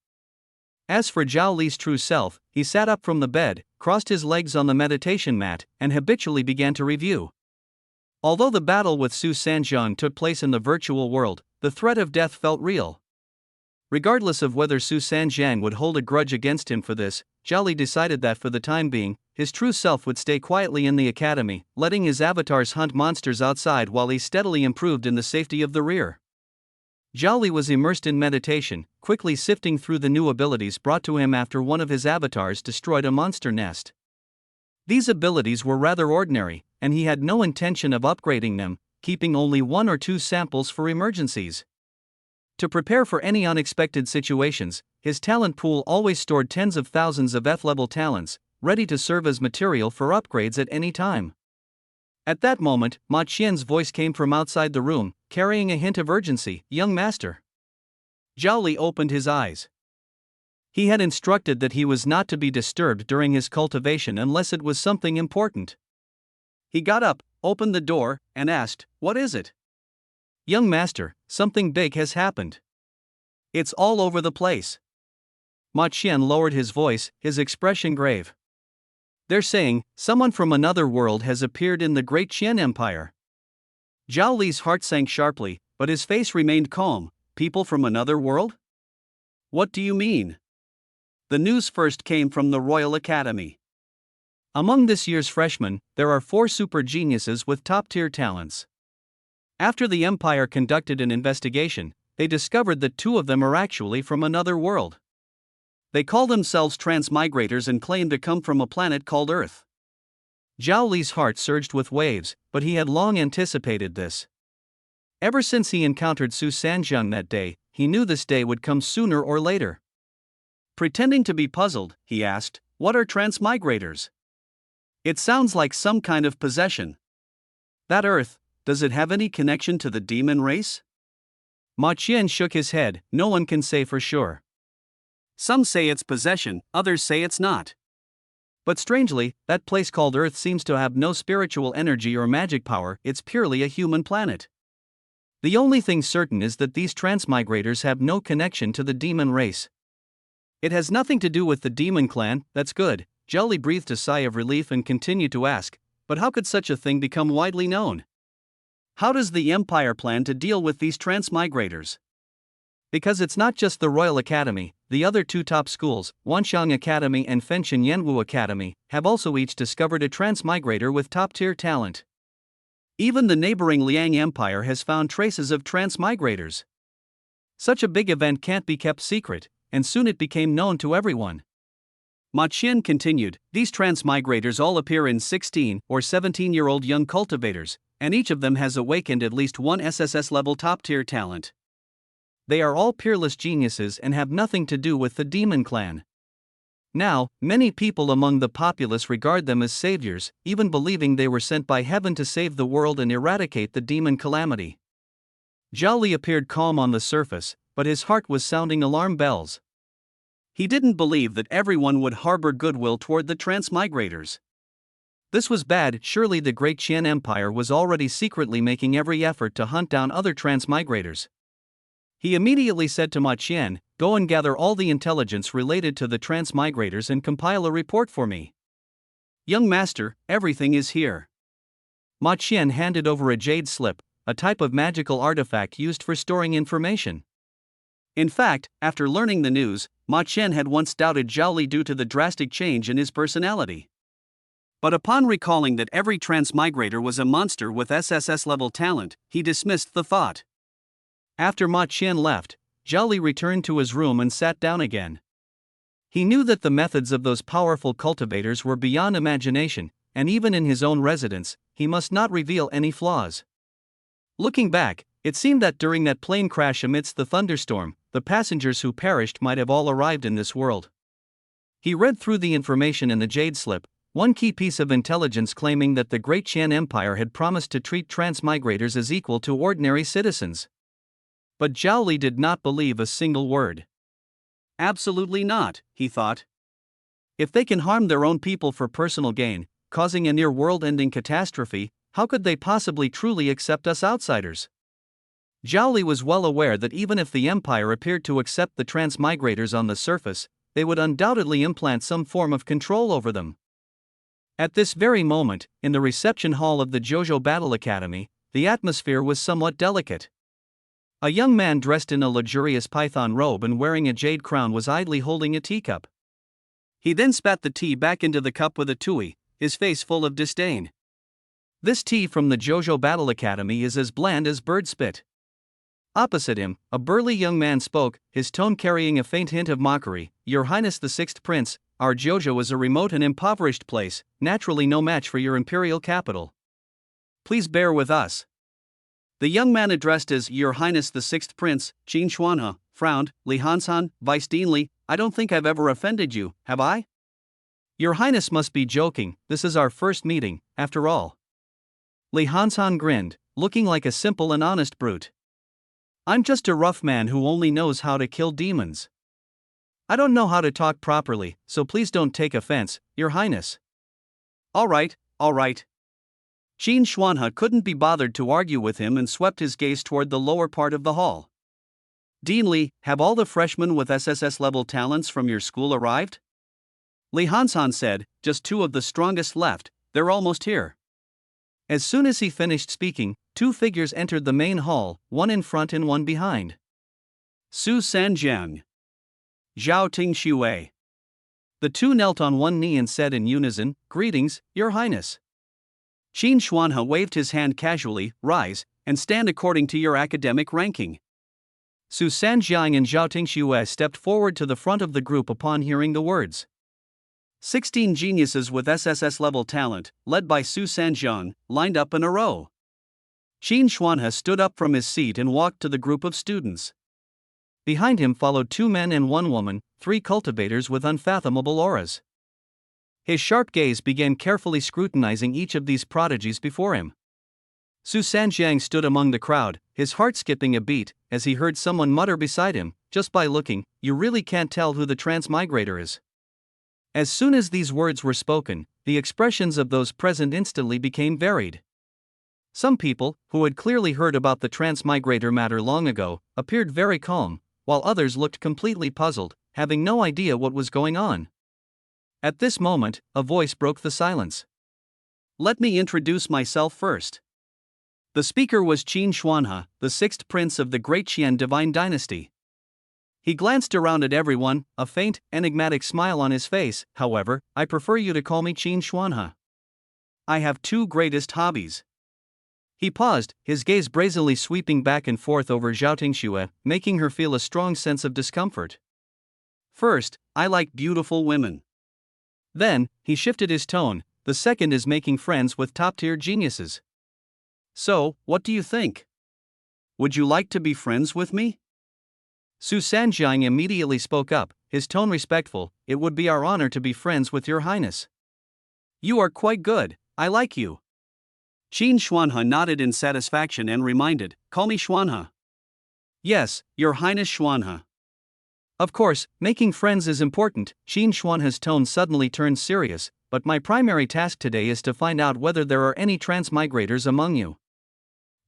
As for Zhao Li's true self, he sat up from the bed, crossed his legs on the meditation mat, and habitually began to review. Although the battle with Su Sanjiang took place in the virtual world, the threat of death felt real. Regardless of whether Su Sanjiang would hold a grudge against him for this, Zhao Li decided that for the time being, his true self would stay quietly in the academy, letting his avatars hunt monsters outside while he steadily improved in the safety of the rear. Zhao Li was immersed in meditation, quickly sifting through the new abilities brought to him after one of his avatars destroyed a monster nest. These abilities were rather ordinary, and he had no intention of upgrading them, keeping only 1 or 2 samples for emergencies. To prepare for any unexpected situations, his talent pool always stored tens of thousands of F-level talents, ready to serve as material for upgrades at any time. At that moment, Ma Qian's voice came from outside the room, carrying a hint of urgency. "Young master." Zhao Li opened his eyes. He had instructed that he was not to be disturbed during his cultivation unless it was something important. He got up, opened the door, and asked, "What is it?" "Young master, something big has happened. It's all over the place." Ma Qian lowered his voice, his expression grave. "They're saying, someone from another world has appeared in the Great Qian Empire." Zhao Li's heart sank sharply, but his face remained calm. "People from another world? What do you mean?" The news first came from the Royal Academy. Among this year's freshmen, there are 4 super geniuses with top-tier talents. After the Empire conducted an investigation, they discovered that 2 of them are actually from another world. They call themselves Transmigrators and claim to come from a planet called Earth. Zhao Li's heart surged with waves, but he had long anticipated this. Ever since he encountered Su Sanjiang that day, he knew this day would come sooner or later. Pretending to be puzzled, he asked, "What are Transmigrators? It sounds like some kind of possession. That Earth, does it have any connection to the demon race?" Ma Qian shook his head. "No one can say for sure. Some say it's possession, others say it's not. But strangely, that place called Earth seems to have no spiritual energy or magic power, it's purely a human planet. The only thing certain is that these Transmigrators have no connection to the demon race. It has nothing to do with the demon clan." "That's good." Zhao Li breathed a sigh of relief and continued to ask, "But how could such a thing become widely known? How does the Empire plan to deal with these Transmigrators?" "Because it's not just the Royal Academy, the other 2 top schools, Wanxiang Academy and Fenshin Yanwu Academy, have also each discovered a Transmigrator with top-tier talent. Even the neighboring Liang Empire has found traces of Transmigrators. Such a big event can't be kept secret, and soon it became known to everyone." Ma Qian continued, "These Transmigrators all appear in 16 or 17-year-old young cultivators, and each of them has awakened at least 1 SSS-level top-tier talent. They are all peerless geniuses and have nothing to do with the demon clan. Now, many people among the populace regard them as saviors, even believing they were sent by heaven to save the world and eradicate the demon calamity." Zhao Li appeared calm on the surface, but his heart was sounding alarm bells. He didn't believe that everyone would harbor goodwill toward the Transmigrators. This was bad. Surely the Great Qian Empire was already secretly making every effort to hunt down other Transmigrators. He immediately said to Ma Qian, "Go and gather all the intelligence related to the Transmigrators and compile a report for me." "Young master, everything is here." Ma Qian handed over a jade slip, a type of magical artifact used for storing information. In fact, after learning the news, Ma Qian had once doubted Zhao Li due to the drastic change in his personality. But upon recalling that every Transmigrator was a monster with SSS-level talent, he dismissed the thought. After Ma Qian left, Zhao Li returned to his room and sat down again. He knew that the methods of those powerful cultivators were beyond imagination, and even in his own residence, he must not reveal any flaws. Looking back, it seemed that during that plane crash amidst the thunderstorm, the passengers who perished might have all arrived in this world. He read through the information in the Jade Slip, one key piece of intelligence claiming that the Great Qian Empire had promised to treat transmigrators as equal to ordinary citizens. But Zhao Li did not believe a single word. Absolutely not, he thought. If they can harm their own people for personal gain, causing a near world-ending catastrophe, how could they possibly truly accept us outsiders? Zhao Li was well aware that even if the Empire appeared to accept the transmigrators on the surface, they would undoubtedly implant some form of control over them. At this very moment, in the reception hall of the Jojo Battle Academy, the atmosphere was somewhat delicate. A young man dressed in a luxurious python robe and wearing a jade crown was idly holding a teacup. He then spat the tea back into the cup with a tui, his face full of disdain. This tea from the Jojo Battle Academy is as bland as bird spit. Opposite him, a burly young man spoke, his tone carrying a faint hint of mockery. Your Highness the Sixth Prince, our Jojo is a remote and impoverished place, naturally no match for your imperial capital. Please bear with us. The young man addressed as Your Highness the Sixth Prince, Qin Xuanhe, frowned. Li Hansan, Vice Dean Li, I don't think I've ever offended you, have I? Your Highness must be joking, this is our first meeting, after all. Li Hansan grinned, looking like a simple and honest brute. I'm just a rough man who only knows how to kill demons. I don't know how to talk properly, so please don't take offense, Your Highness. All right. Qin Xuanhe couldn't be bothered to argue with him and swept his gaze toward the lower part of the hall. Dean Li, have all the freshmen with SSS-level talents from your school arrived? Li Hansan said, just 2 of the strongest left, they're almost here. As soon as he finished speaking, 2 figures entered the main hall, one in front and one behind. Su Sanjiang. Zhao Tingxue. The 2 knelt on one knee and said in unison, Greetings, Your Highness. Qin Xuanhe waved his hand casually, rise, and stand according to your academic ranking. Su Sanjiang and Zhao Tingxue stepped forward to the front of the group upon hearing the words. 16 geniuses with SSS-level talent, led by Su Sanjiang, lined up in a row. Qin Xuanhe stood up from his seat and walked to the group of students. Behind him followed 2 men and 1 woman, 3 cultivators with unfathomable auras. His sharp gaze began carefully scrutinizing each of these prodigies before him. Su Sanjiang stood among the crowd, his heart skipping a beat, as he heard someone mutter beside him, just by looking, you really can't tell who the transmigrator is. As soon as these words were spoken, the expressions of those present instantly became varied. Some people, who had clearly heard about the transmigrator matter long ago, appeared very calm, while others looked completely puzzled, having no idea what was going on. At this moment, a voice broke the silence. Let me introduce myself first. The speaker was Qin Xuanhe, the 6th prince of the Great Qian Divine Dynasty. He glanced around at everyone, a faint, enigmatic smile on his face. However, I prefer you to call me Qin Xuanhe. I have 2 greatest hobbies. He paused, his gaze brazenly sweeping back and forth over Zhao Tingxue, making her feel a strong sense of discomfort. First, I like beautiful women. Then, he shifted his tone, the second is making friends with top-tier geniuses. So, what do you think? Would you like to be friends with me? Su Sanjiang immediately spoke up, his tone respectful, it would be our honor to be friends with Your Highness. You are quite good, I like you. Qin Xuanhe nodded in satisfaction and reminded, call me Xuanhe. Yes, Your Highness Xuanhe. Of course, making friends is important. Qin Xuanhe's tone suddenly turned serious, but my primary task today is to find out whether there are any transmigrators among you.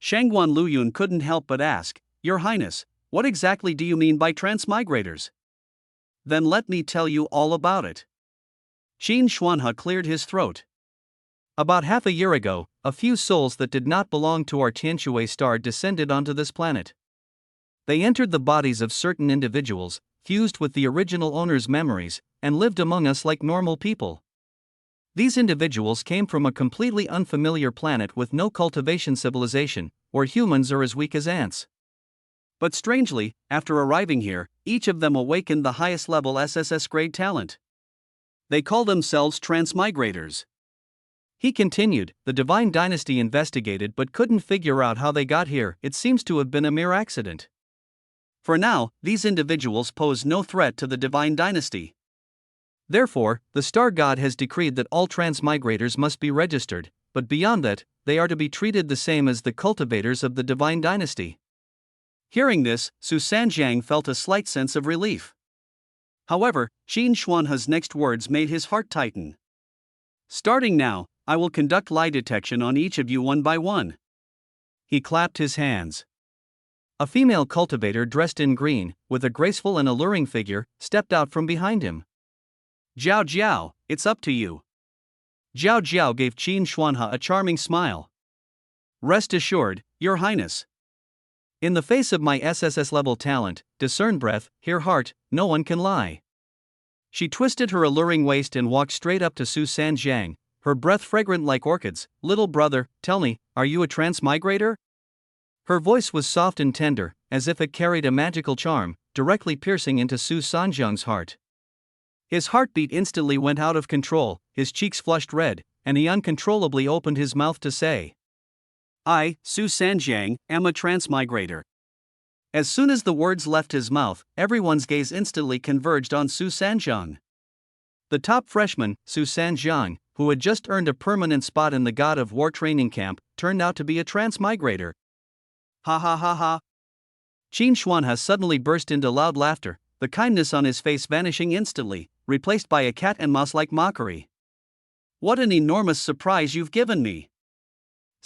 Shangguan Luyun couldn't help but ask, Your Highness, what exactly do you mean by transmigrators? Then let me tell you all about it. Qin Xuanhe cleared his throat. About half a year ago, a few souls that did not belong to our Tianxue star descended onto this planet. They entered the bodies of certain individuals, fused with the original owner's memories, and lived among us like normal people. These individuals came from a completely unfamiliar planet with no cultivation civilization, where humans are as weak as ants. But strangely, after arriving here, each of them awakened the highest level SSS grade talent. They call themselves transmigrators. He continued, the Divine Dynasty investigated but couldn't figure out how they got here. It seems to have been a mere accident. For now, these individuals pose no threat to the Divine Dynasty. Therefore, the Star God has decreed that all transmigrators must be registered, but beyond that, they are to be treated the same as the cultivators of the Divine Dynasty. Hearing this, Su Sanjiang felt a slight sense of relief. However, Qin Xuanhe's next words made his heart tighten. Starting now, I will conduct lie detection on each of you one by one. He clapped his hands. A female cultivator dressed in green, with a graceful and alluring figure, stepped out from behind him. Zhao Jiao, it's up to you. Zhao Jiao gave Qin Xuanhe a charming smile. Rest assured, Your Highness. In the face of my SSS level talent, discern breath, hear heart, no one can lie. She twisted her alluring waist and walked straight up to Su Sanjiang, her breath fragrant like orchids. Little brother, tell me, are you a transmigrator? Her voice was soft and tender, as if it carried a magical charm, directly piercing into Su Sanjiang's heart. His heartbeat instantly went out of control, his cheeks flushed red, and he uncontrollably opened his mouth to say, I, Su Sanjiang, am a transmigrator. As soon as the words left his mouth, everyone's gaze instantly converged on Su Sanjiang. The top freshman, Su Sanjiang, who had just earned a permanent spot in the God of War training camp, turned out to be a transmigrator. Ha ha ha ha. Qin Xuanhe suddenly burst into loud laughter, the kindness on his face vanishing instantly, replaced by a cat and mouse-like mockery. What an enormous surprise you've given me.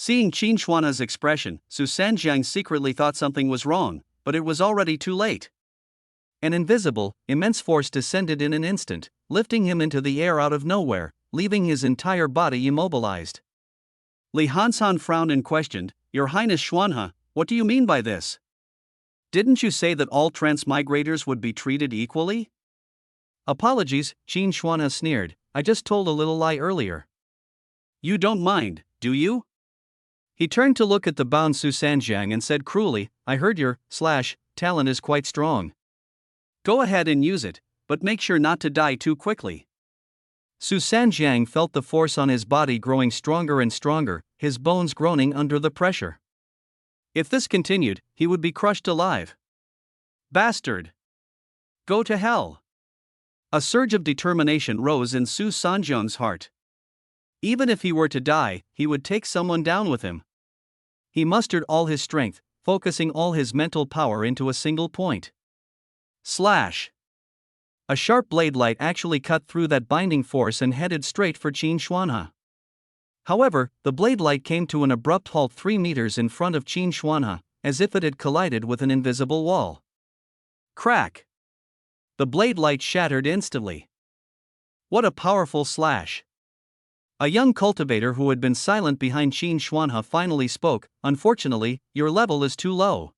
Seeing Qin Xuanhe's expression, Su Sanjiang secretly thought something was wrong, but it was already too late. An invisible, immense force descended in an instant, lifting him into the air out of nowhere, leaving his entire body immobilized. Li Hansan frowned and questioned, Your Highness Xuanhe, what do you mean by this? Didn't you say that all transmigrators would be treated equally? Apologies, Qin Xuanhe sneered, I just told a little lie earlier. You don't mind, do you? He turned to look at the bound Su Sanjiang and said cruelly, I heard your talent is quite strong. Go ahead and use it, but make sure not to die too quickly. Su Sanjiang felt the force on his body growing stronger and stronger, his bones groaning under the pressure. If this continued, he would be crushed alive. Bastard! Go to hell! A surge of determination rose in Su Sanjiang's heart. Even if he were to die, he would take someone down with him. He mustered all his strength, focusing all his mental power into a single point. Slash! A sharp blade light actually cut through that binding force and headed straight for Qin Xuanhe. However, the blade light came to an abrupt halt 3 meters in front of Qin Xuanhe, as if it had collided with an invisible wall. Crack! The blade light shattered instantly. What a powerful slash! A young cultivator who had been silent behind Qin Xuanhe finally spoke, unfortunately, your level is too low.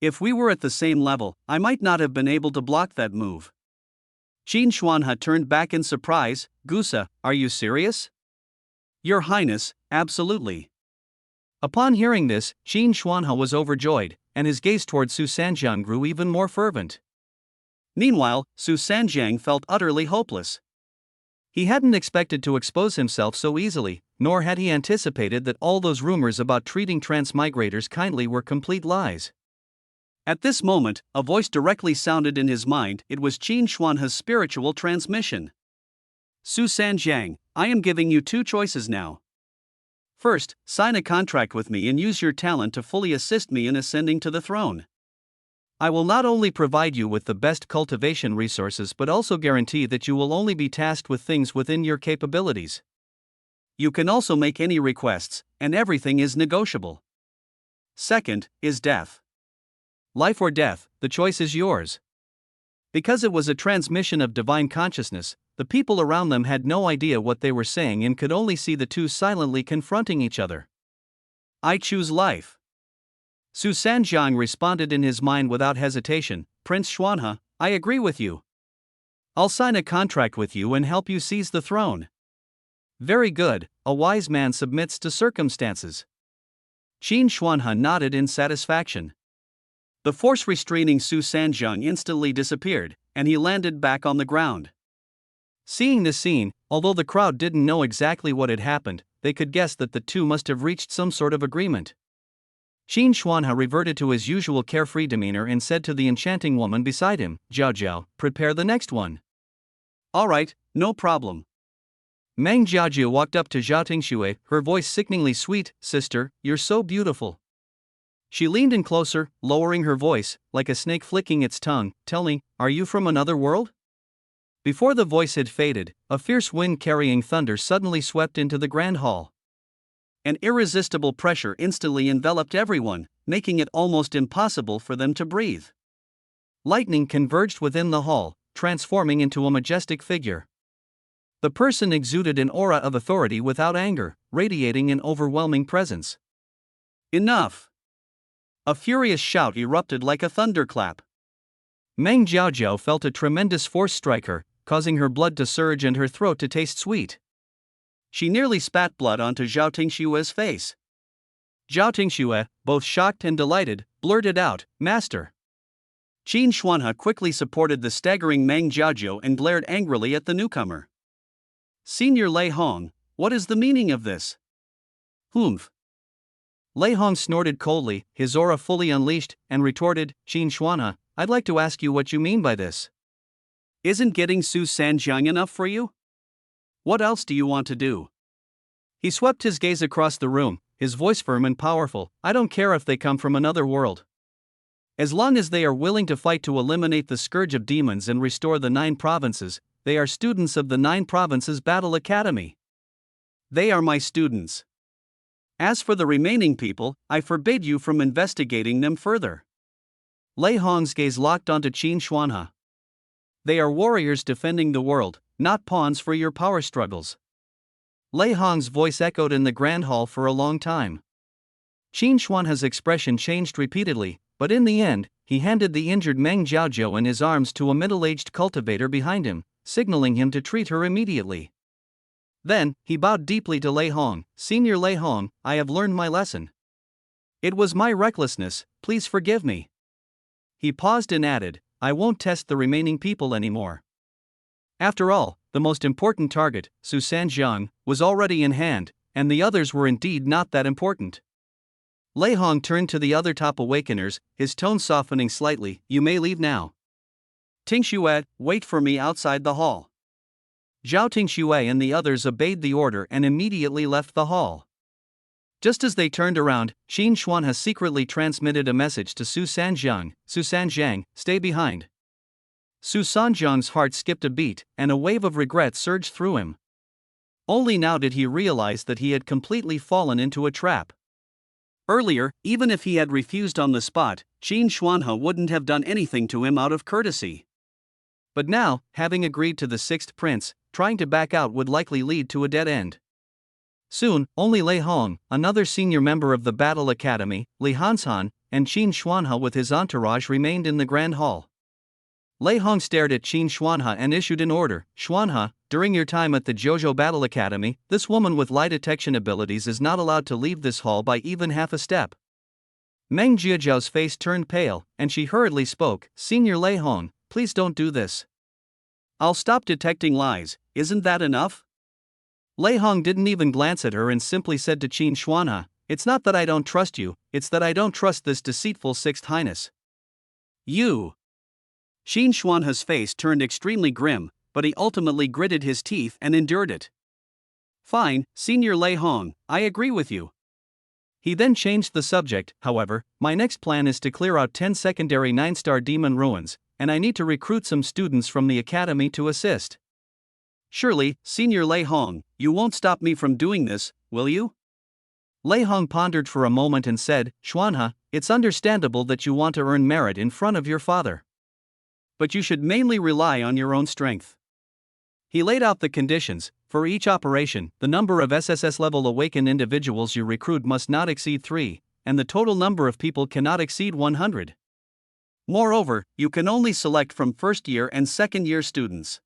If we were at the same level, I might not have been able to block that move. Qin Xuanhe turned back in surprise, Gusa, are you serious? Your Highness, absolutely. Upon hearing this, Qin Xuanhe was overjoyed, and his gaze toward Su Sanjiang grew even more fervent. Meanwhile, Su Sanjiang felt utterly hopeless. He hadn't expected to expose himself so easily, nor had he anticipated that all those rumors about treating transmigrators kindly were complete lies. At this moment, a voice directly sounded in his mind. It was Qin Xuanhe's spiritual transmission. Su Sanjiang, I am giving you 2 choices now. First, sign a contract with me and use your talent to fully assist me in ascending to the throne. I will not only provide you with the best cultivation resources but also guarantee that you will only be tasked with things within your capabilities. You can also make any requests, and everything is negotiable. Second, is death. Life or death, the choice is yours. Because it was a transmission of divine consciousness, the people around them had no idea what they were saying and could only see the two silently confronting each other. I choose life. Su Sanjiang responded in his mind without hesitation, Prince Xuanhe, I agree with you. I'll sign a contract with you and help you seize the throne. Very good, a wise man submits to circumstances. Qin Xuanhe nodded in satisfaction. The force restraining Su Sanjiang instantly disappeared, and he landed back on the ground. Seeing this scene, although the crowd didn't know exactly what had happened, they could guess that the two must have reached some sort of agreement. Qin Xuanhe reverted to his usual carefree demeanor and said to the enchanting woman beside him, "Zhao Zhao, prepare the next one." "All right, no problem." Meng Jiajiu walked up to Zhao Tingxue, her voice sickeningly sweet. "Sister, you're so beautiful." She leaned in closer, lowering her voice, like a snake flicking its tongue. "Tell me, are you from another world?" Before the voice had faded, a fierce wind carrying thunder suddenly swept into the grand hall. An irresistible pressure instantly enveloped everyone, making it almost impossible for them to breathe. Lightning converged within the hall, transforming into a majestic figure. The person exuded an aura of authority without anger, radiating an overwhelming presence. "Enough!" A furious shout erupted like a thunderclap. Meng Jiaojiao felt a tremendous force strike her, causing her blood to surge and her throat to taste sweet. She nearly spat blood onto Zhao Tingshue's face. Zhao Tingxue, both shocked and delighted, blurted out, "Master." Qin Xuanhe quickly supported the staggering Meng Jiajiu and glared angrily at the newcomer. "Senior Lei Hong, what is the meaning of this?" "Humph." Lei Hong snorted coldly, his aura fully unleashed, and retorted, "Qin Xuanhe, I'd like to ask you what you mean by this." "Isn't getting Su Sanjiang enough for you? What else do you want to do?" He swept his gaze across the room, his voice firm and powerful. "I don't care if they come from another world. As long as they are willing to fight to eliminate the scourge of demons and restore the 9 provinces, they are students of the 9 provinces Battle Academy. They are my students. As for the remaining people, I forbid you from investigating them further." Lei Hong's gaze locked onto Qin Xuanhe. "They are warriors defending the world, not pawns for your power struggles." Lei Hong's voice echoed in the grand hall for a long time. Qin Xuanhe's expression changed repeatedly, but in the end, he handed the injured Meng Jiaojiu in his arms to a middle-aged cultivator behind him, signaling him to treat her immediately. Then, he bowed deeply to Lei Hong. "Senior Lei Hong, I have learned my lesson. It was my recklessness, please forgive me." He paused and added, "I won't test the remaining people anymore." After all, the most important target, Su Sanjiang, was already in hand, and the others were indeed not that important. Lei Hong turned to the other top awakeners, his tone softening slightly. "You may leave now. Tingxue, wait for me outside the hall." Zhao Tingxue and the others obeyed the order and immediately left the hall. Just as they turned around, Qin Xuanhe secretly transmitted a message to Su Sanjiang. "Su Sanjiang, stay behind." Su Sanjiang's heart skipped a beat, and a wave of regret surged through him. Only now did he realize that he had completely fallen into a trap. Earlier, even if he had refused on the spot, Qin Xuanhe wouldn't have done anything to him out of courtesy. But now, having agreed to the 6th prince, trying to back out would likely lead to a dead end. Soon, only Lei Hong, another senior member of the Battle Academy, Li Hanshan, and Qin Xuanhe with his entourage remained in the grand hall. Lei Hong stared at Qin Xuanhe and issued an order. "Xuanhe, during your time at the Zhouzhou Battle Academy, this woman with lie detection abilities is not allowed to leave this hall by even half a step." Meng Jiajiao's face turned pale, and she hurriedly spoke. "Senior Lei Hong, please don't do this." "I'll stop detecting lies, isn't that enough?" Lei Hong didn't even glance at her and simply said to Qin Xuanhe, "It's not that I don't trust you, it's that I don't trust this deceitful 6th Highness." "You." Qin Xuanhe's face turned extremely grim, but he ultimately gritted his teeth and endured it. "Fine, Senior Lei Hong, I agree with you." He then changed the subject. "However, my next plan is to clear out 10 secondary 9-star demon ruins, and I need to recruit some students from the academy to assist." "Surely, Senior Lei Hong, you won't stop me from doing this, will you?" Lei Hong pondered for a moment and said, "Xuanhe, it's understandable that you want to earn merit in front of your father. But you should mainly rely on your own strength." He laid out the conditions. For each operation, the number of SSS level awakened individuals you recruit must not exceed 3, and the total number of people cannot exceed 100. Moreover, you can only select from first-year and second-year students.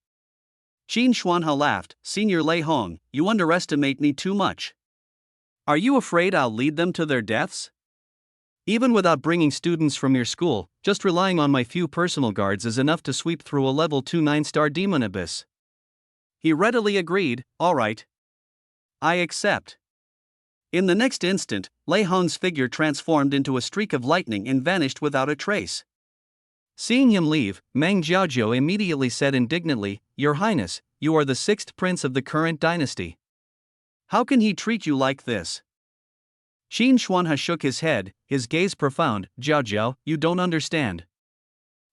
Qin Xuanhe laughed. "Senior Lei Hong, you underestimate me too much. Are you afraid I'll lead them to their deaths?" Even without bringing students from your school, just relying on my few personal guards is enough to sweep through a level 2 9-star demon abyss. He readily agreed, all right. I accept. In the next instant, Lei Hong's figure transformed into a streak of lightning and vanished without a trace. Seeing him leave, Meng Jiaozhou immediately said indignantly, "Your Highness, you are the 6th prince of the current dynasty. How can he treat you like this?" Qin Xuanhe shook his head, his gaze profound. "Jiaozhou, you don't understand.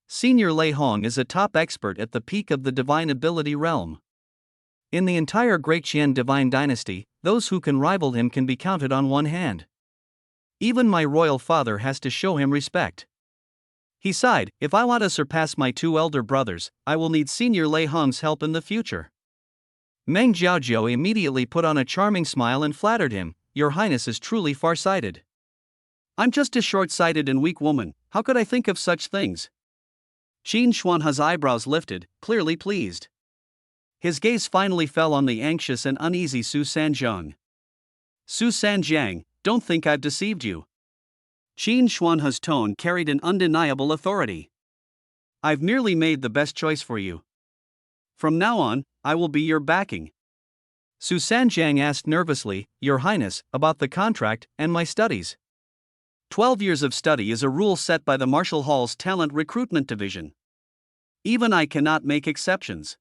Senior Lei Hong is a top expert at the peak of the divine ability realm. In the entire Great Qian divine dynasty, those who can rival him can be counted on one hand. Even my royal father has to show him respect. He sighed, if I want to surpass my 2 elder brothers, I will need Senior Lei Hong's help in the future." Meng Jiaozhou immediately put on a charming smile and flattered him, "Your Highness is truly far-sighted." "I'm just a short-sighted and weak woman, how could I think of such things?" Qin Xuanhe's eyebrows lifted, clearly pleased. His gaze finally fell on the anxious and uneasy Su Sanjiang. "Su Sanjiang, don't think I've deceived you." Qin Xuanhe's tone carried an undeniable authority. "I've merely made the best choice for you. From now on, I will be your backing." Su Sanjiang asked nervously, "Your Highness, about the contract and my studies?" 12 years of study is a rule set by the Martial Hall's Talent Recruitment Division. Even I cannot make exceptions.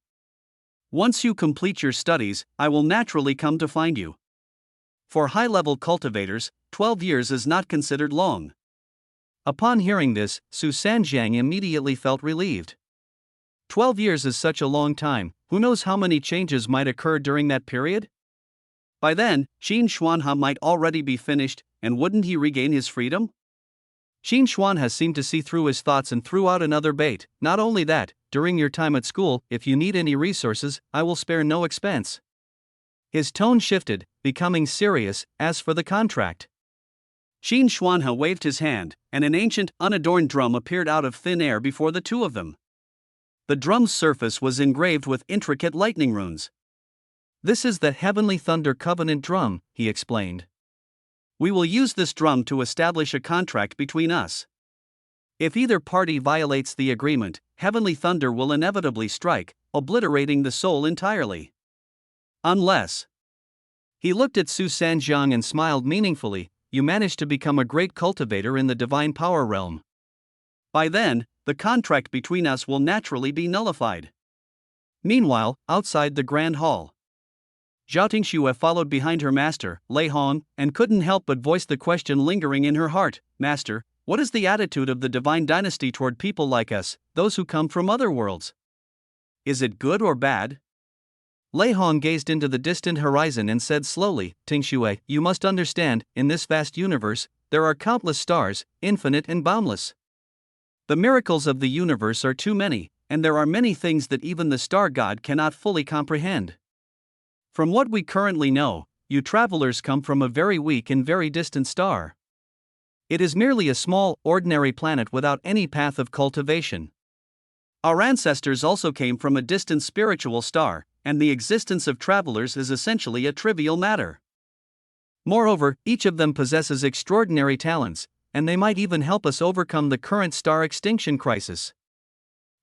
Once you complete your studies, I will naturally come to find you. For high-level cultivators, 12 years is not considered long." Upon hearing this, Su Sanjiang immediately felt relieved. 12 years is such a long time, who knows how many changes might occur during that period? By then, Qin Xuanhe might already be finished, and wouldn't he regain his freedom? Qin Xuanhe seemed to see through his thoughts and threw out another bait. "Not only that, during your time at school, if you need any resources, I will spare no expense." His tone shifted, becoming serious. "As for the contract." Qin Xuanhe waved his hand, and an ancient, unadorned drum appeared out of thin air before the two of them. The drum's surface was engraved with intricate lightning runes. "This is the Heavenly Thunder Covenant drum," he explained. "We will use this drum to establish a contract between us. If either party violates the agreement, Heavenly Thunder will inevitably strike, obliterating the soul entirely. Unless..." He looked at Su Sanjiang and smiled meaningfully, "You managed to become a great cultivator in the divine power realm. By then, the contract between us will naturally be nullified." Meanwhile, outside the Grand Hall, Zhao Tingxue followed behind her master, Lei Hong, and couldn't help but voice the question lingering in her heart, "Master, what is the attitude of the divine dynasty toward people like us, those who come from other worlds? Is it good or bad?" Lei Hong gazed into the distant horizon and said slowly, "Tingxue, you must understand, in this vast universe, there are countless stars, infinite and boundless. The miracles of the universe are too many, and there are many things that even the star god cannot fully comprehend. From what we currently know, you travelers come from a very weak and very distant star. It is merely a small, ordinary planet without any path of cultivation. Our ancestors also came from a distant spiritual star, and the existence of travelers is essentially a trivial matter. Moreover, each of them possesses extraordinary talents, and they might even help us overcome the current star extinction crisis.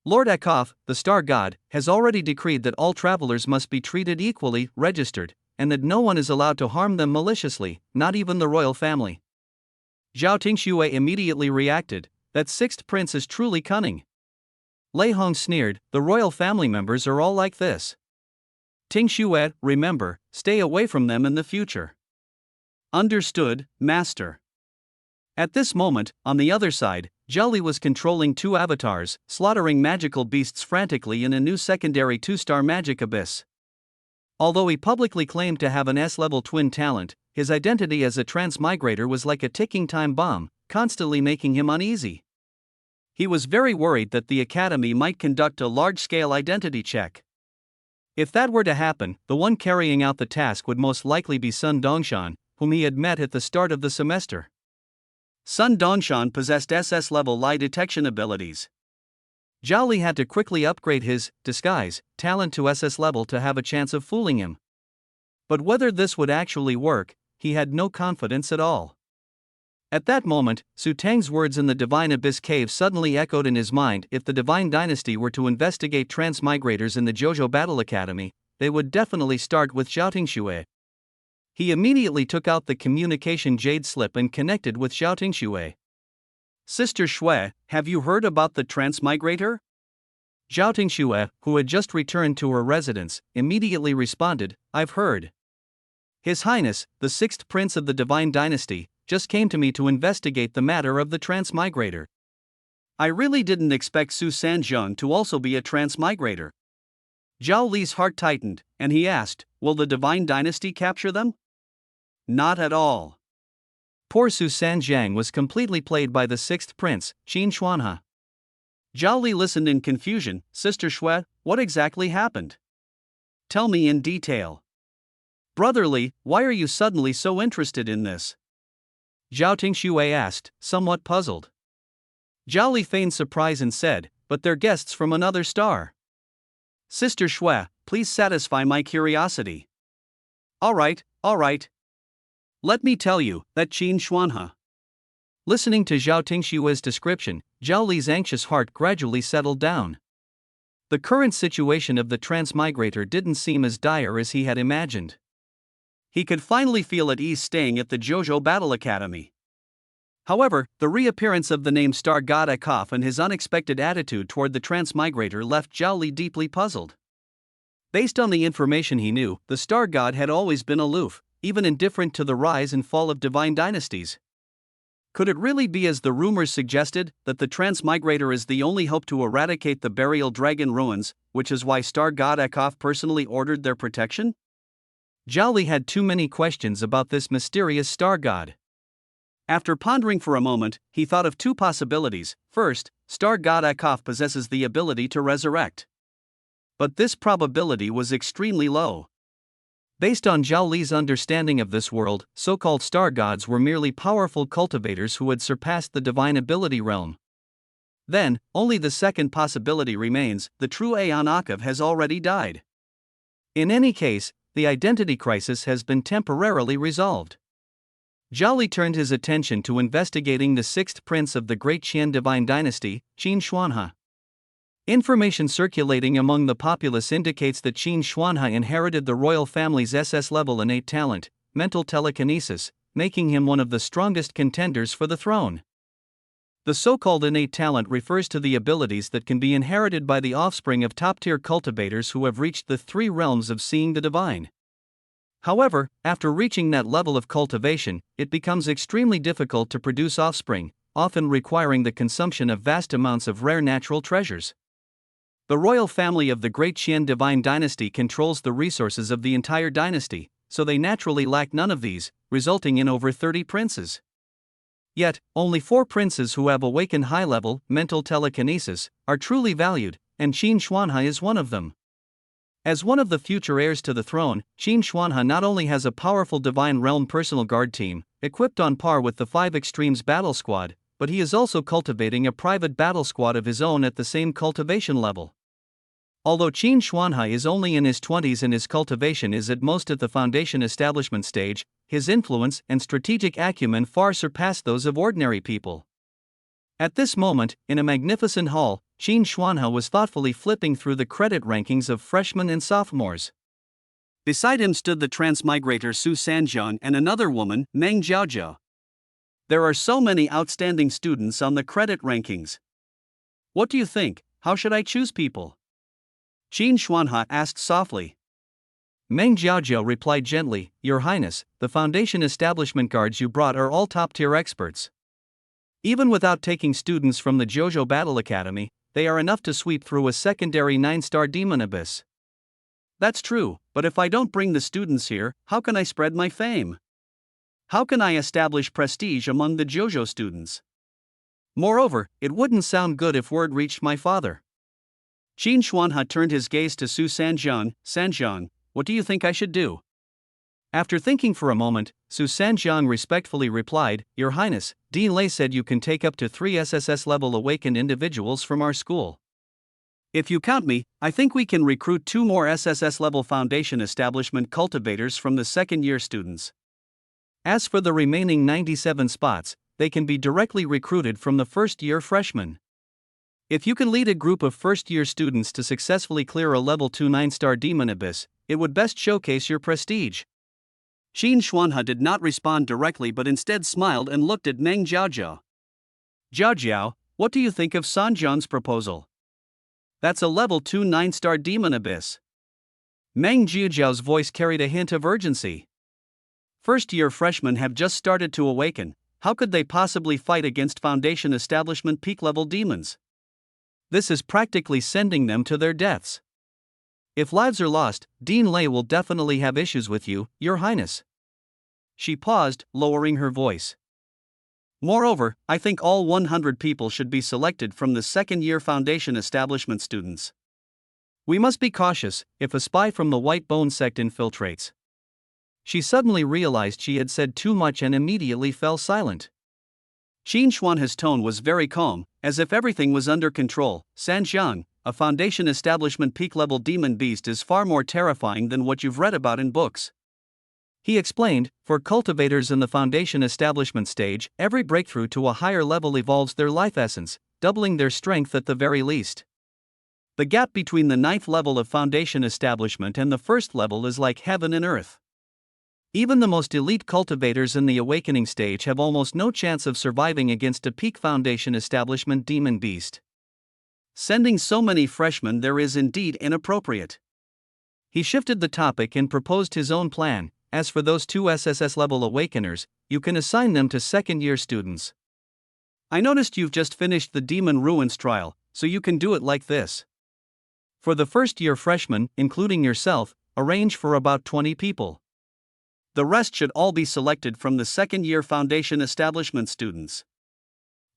Lord Akaf, the star god, has already decreed that all travelers must be treated equally, registered, and that no one is allowed to harm them maliciously, not even the royal family." Zhao Tingxue immediately reacted, "That 6th prince is truly cunning." Lei Hong sneered, "The royal family members are all like this. Tingxue, remember, stay away from them in the future." "Understood, master." At this moment, on the other side, Zhao Li was controlling 2 avatars, slaughtering magical beasts frantically in a new secondary 2-star magic abyss. Although he publicly claimed to have an S-level twin talent, his identity as a transmigrator was like a ticking time bomb, constantly making him uneasy. He was very worried that the academy might conduct a large-scale identity check. If that were to happen, the one carrying out the task would most likely be Sun Dongshan, whom he had met at the start of the semester. Sun Dongshan possessed SS-level lie detection abilities. Zhao Li had to quickly upgrade his disguise talent to SS level to have a chance of fooling him. But whether this would actually work, he had no confidence at all. At that moment, Su Tang's words in the Divine Abyss cave suddenly echoed in his mind. If the Divine Dynasty were to investigate transmigrators in the Jojo Battle Academy, they would definitely start with Zhao Tingxue. He immediately took out the communication jade slip and connected with Zhao Tingxue. Sister Shui, have you heard about the transmigrator? Zhao Tingxue, who had just returned to her residence, immediately responded, I've heard. His Highness, the 6th Prince of the Divine Dynasty, just came to me to investigate the matter of the transmigrator. I really didn't expect Su Sanjiang to also be a transmigrator. Zhao Li's heart tightened, and he asked, will the Divine Dynasty capture them? Not at all. Poor Su Sanjiang was completely played by the 6th Prince, Qin Xuanhe. Zhao Li listened in confusion. Sister Shui, what exactly happened? Tell me in detail. Brother Li, why are you suddenly so interested in this? Zhao Tingxue asked, somewhat puzzled. Zhao Li feigned surprise and said, but they're guests from another star. Sister Shui, please satisfy my curiosity. All right. Let me tell you, that Qin Xuanhe. Listening to Zhao Tingxue's description, Zhao Li's anxious heart gradually settled down. The current situation of the transmigrator didn't seem as dire as he had imagined. He could finally feel at ease staying at the Jojo Battle Academy. However, the reappearance of the named star god Akaf and his unexpected attitude toward the transmigrator left Zhao Li deeply puzzled. Based on the information he knew, the star god had always been aloof, even indifferent to the rise and fall of divine dynasties. Could it really be, as the rumors suggested, that the transmigrator is the only hope to eradicate the burial dragon ruins, which is why star god Akaf personally ordered their protection? Zhao Li had too many questions about this mysterious star god. After pondering for a moment, he thought of two possibilities. First, star god Akaf possesses the ability to resurrect. But this probability was extremely low. Based on Zhao Li's understanding of this world, so-called star gods were merely powerful cultivators who had surpassed the divine ability realm. Then, only the second possibility remains: the true Aeon Akaf has already died. In any case, the identity crisis has been temporarily resolved. Zhao Li turned his attention to investigating the 6th prince of the Great Qian Divine Dynasty, Qin Xuanhe. Information circulating among the populace indicates that Qin Xuanhe inherited the royal family's SS-level innate talent, mental telekinesis, making him one of the strongest contenders for the throne. The so-called innate talent refers to the abilities that can be inherited by the offspring of top-tier cultivators who have reached the 3 realms of seeing the divine. However, after reaching that level of cultivation, it becomes extremely difficult to produce offspring, often requiring the consumption of vast amounts of rare natural treasures. The royal family of the Great Qian Divine Dynasty controls the resources of the entire dynasty, so they naturally lack none of these, resulting in over 30 princes. Yet, only 4 princes who have awakened high-level, mental telekinesis, are truly valued, and Qin Xuanhe is one of them. As one of the future heirs to the throne, Qin Xuanhe not only has a powerful Divine Realm personal guard team, equipped on par with the 5 Extremes battle squad, but he is also cultivating a private battle squad of his own at the same cultivation level. Although Qin Xuanhe is only in his 20s and his cultivation is at most at the foundation establishment stage, his influence and strategic acumen far surpass those of ordinary people. At this moment, in a magnificent hall, Qin Xuanhe was thoughtfully flipping through the credit rankings of freshmen and sophomores. Beside him stood the transmigrator Su Sanjiang and another woman, Meng Jiaojiao. There are so many outstanding students on the credit rankings. What do you think? How should I choose people? Qin Xuanhe asked softly. Meng Jiaojiao replied gently, Your Highness, the foundation establishment guards you brought are all top-tier experts. Even without taking students from the Jojo Battle Academy, they are enough to sweep through a secondary 9-star demon abyss. That's true, but if I don't bring the students here, how can I spread my fame? How can I establish prestige among the Jojo students? Moreover, it wouldn't sound good if word reached my father. Qin Xuanhe turned his gaze to Su Sanjiang. Sanjiang, what do you think I should do? After thinking for a moment, Su Sanjiang respectfully replied, Your Highness, Dean Lei said you can take up to 3 SSS-level awakened individuals from our school. If you count me, I think we can recruit 2 more SSS-level foundation establishment cultivators from the second-year students. As for the remaining 97 spots, they can be directly recruited from the first-year freshmen. If you can lead a group of first-year students to successfully clear a level 2 9-star demon abyss, it would best showcase your prestige. Qin Xuanhe did not respond directly but instead smiled and looked at Meng Jiaojiao. Jiao, what do you think of Sanjian's proposal? That's a level 2 9-star demon abyss. Meng Jiaojiao's voice carried a hint of urgency. First-year freshmen have just started to awaken. How could they possibly fight against Foundation Establishment peak-level demons? This is practically sending them to their deaths. If lives are lost, Dean Lei will definitely have issues with you, Your Highness. She paused, lowering her voice. Moreover, I think all 100 people should be selected from the second-year Foundation Establishment students. We must be cautious if a spy from the White Bone sect infiltrates. She suddenly realized she had said too much and immediately fell silent. Qin Xuanhe's tone was very calm, as if everything was under control. Sanjiang, a Foundation Establishment peak-level demon beast is far more terrifying than what you've read about in books. He explained, for cultivators in the Foundation Establishment stage, every breakthrough to a higher level evolves their life essence, doubling their strength at the very least. The gap between the 9th level of Foundation Establishment and the 1st level is like heaven and earth. Even the most elite cultivators in the awakening stage have almost no chance of surviving against a peak Foundation Establishment demon beast. Sending so many freshmen there is indeed inappropriate. He shifted the topic and proposed his own plan. As for those 2 SSS level awakeners, you can assign them to second-year students. I noticed you've just finished the Demon Ruins trial, so you can do it like this. For the first-year freshmen, including yourself, arrange for about 20 people. The rest should all be selected from the second-year Foundation Establishment students.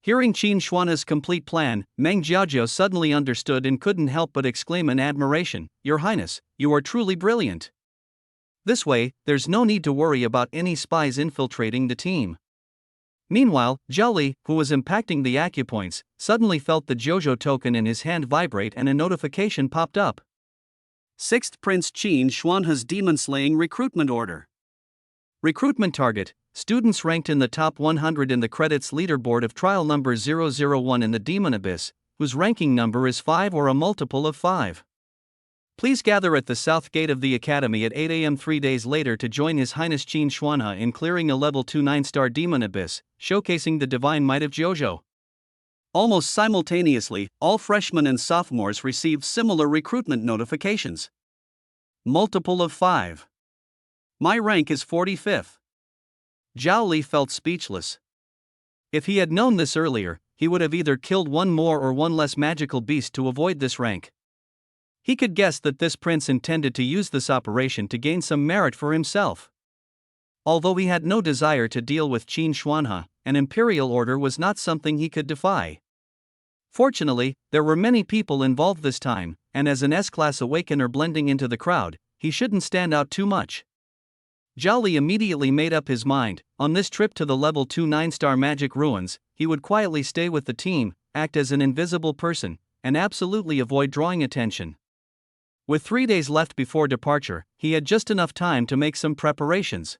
Hearing Qin Xuanhe's complete plan, Meng Jiaojiao suddenly understood and couldn't help but exclaim in admiration, Your Highness, you are truly brilliant. This way, there's no need to worry about any spies infiltrating the team. Meanwhile, Zhao Li, who was impacting the acupoints, suddenly felt the Jojo token in his hand vibrate and a notification popped up. 6th Prince Qin Xuanhe's demon-slaying recruitment order. Recruitment target: students ranked in the top 100 in the credits leaderboard of trial number 001 in the Demon Abyss, whose ranking number is 5 or a multiple of 5. Please gather at the south gate of the academy at 8 a.m. 3 days later to join His Highness Qin Xuanhe in clearing a level 2 9-star Demon Abyss, showcasing the divine might of Jojo. Almost simultaneously, all freshmen and sophomores received similar recruitment notifications. Multiple of 5. My rank is 45th. Zhao Li felt speechless. If he had known this earlier, he would have either killed one more or one less magical beast to avoid this rank. He could guess that this prince intended to use this operation to gain some merit for himself. Although he had no desire to deal with Qin Xuanhe, an imperial order was not something he could defy. Fortunately, there were many people involved this time, and as an S-class awakener blending into the crowd, he shouldn't stand out too much. Zhao Li immediately made up his mind. On this trip to the level 2 9-star magic ruins, he would quietly stay with the team, act as an invisible person, and absolutely avoid drawing attention. With 3 days left before departure, he had just enough time to make some preparations.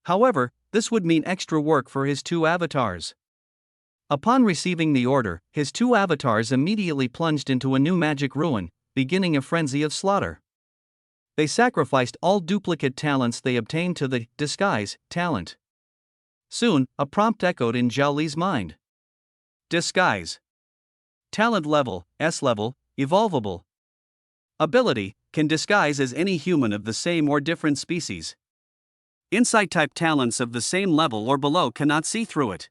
However, this would mean extra work for his 2 avatars. Upon receiving the order, his 2 avatars immediately plunged into a new magic ruin, beginning a frenzy of slaughter. They sacrificed all duplicate talents they obtained to the disguise talent. Soon, a prompt echoed in Zhao Li's mind. Disguise. Talent level, S level, evolvable. Ability, can disguise as any human of the same or different species. Insight type talents of the same level or below cannot see through it.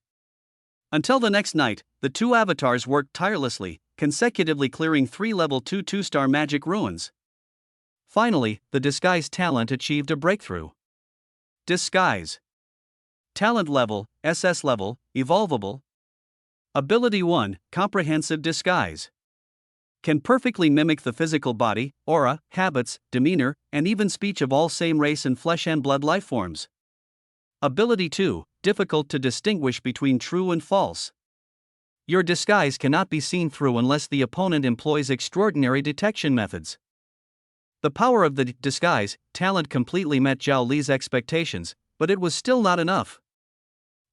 Until the next night, the 2 avatars worked tirelessly, consecutively clearing 3 level 2 2-star magic ruins. Finally, the disguise talent achieved a breakthrough. Disguise. Talent level, SS level, evolvable. Ability 1, comprehensive disguise. Can perfectly mimic the physical body, aura, habits, demeanor, and even speech of all same race and flesh and blood lifeforms. Ability 2, difficult to distinguish between true and false. Your disguise cannot be seen through unless the opponent employs extraordinary detection methods. The power of the disguise talent completely met Zhao Li's expectations, but it was still not enough.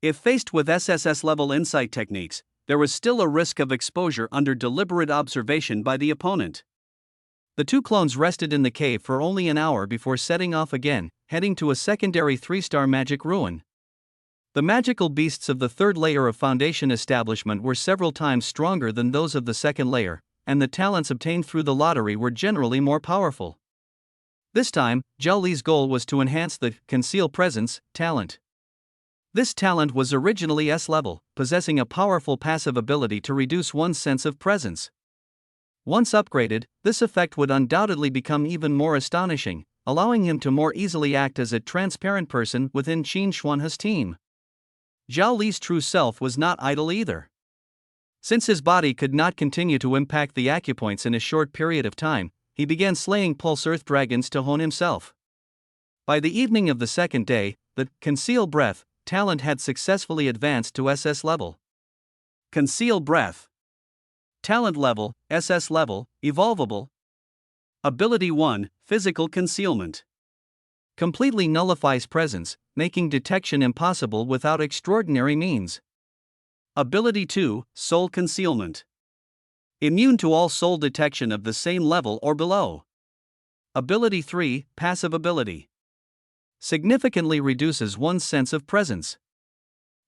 If faced with SSS-level insight techniques, there was still a risk of exposure under deliberate observation by the opponent. The two clones rested in the cave for only an hour before setting off again, heading to a secondary 3-star magic ruin. The magical beasts of the third layer of Foundation establishment were several times stronger than those of the second layer, and the talents obtained through the lottery were generally more powerful. This time, Zhao Li's goal was to enhance the Conceal Presence talent. This talent was originally S-level, possessing a powerful passive ability to reduce one's sense of presence. Once upgraded, this effect would undoubtedly become even more astonishing, allowing him to more easily act as a transparent person within Qin Xuanhe's team. Zhao Li's true self was not idle either. Since his body could not continue to impact the acupoints in a short period of time, he began slaying Pulse Earth dragons to hone himself. By the evening of the second day, the Conceal Breath talent had successfully advanced to SS level. Conceal Breath. Talent level, SS level, evolvable. Ability 1, Physical Concealment. Completely nullifies presence, making detection impossible without extraordinary means. Ability 2, Soul Concealment. Immune to all soul detection of the same level or below. Ability 3, Passive Ability. Significantly reduces one's sense of presence.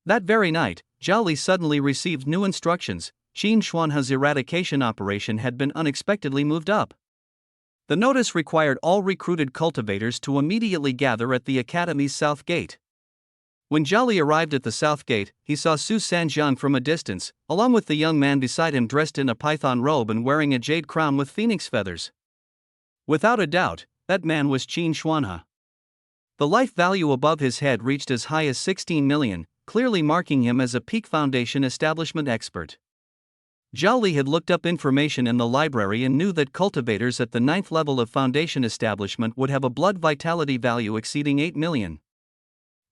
That very night, Zhao Li suddenly received new instructions. Qin Xuanhe's eradication operation had been unexpectedly moved up. The notice required all recruited cultivators to immediately gather at the academy's south gate. When Zhao Li arrived at the south gate, he saw Su Sanjiang from a distance, along with the young man beside him dressed in a python robe and wearing a jade crown with phoenix feathers. Without a doubt, that man was Qin Xuanhe. The life value above his head reached as high as 16 million, clearly marking him as a peak Foundation establishment expert. Zhao Li had looked up information in the library and knew that cultivators at the 9th level of Foundation establishment would have a blood vitality value exceeding 8 million.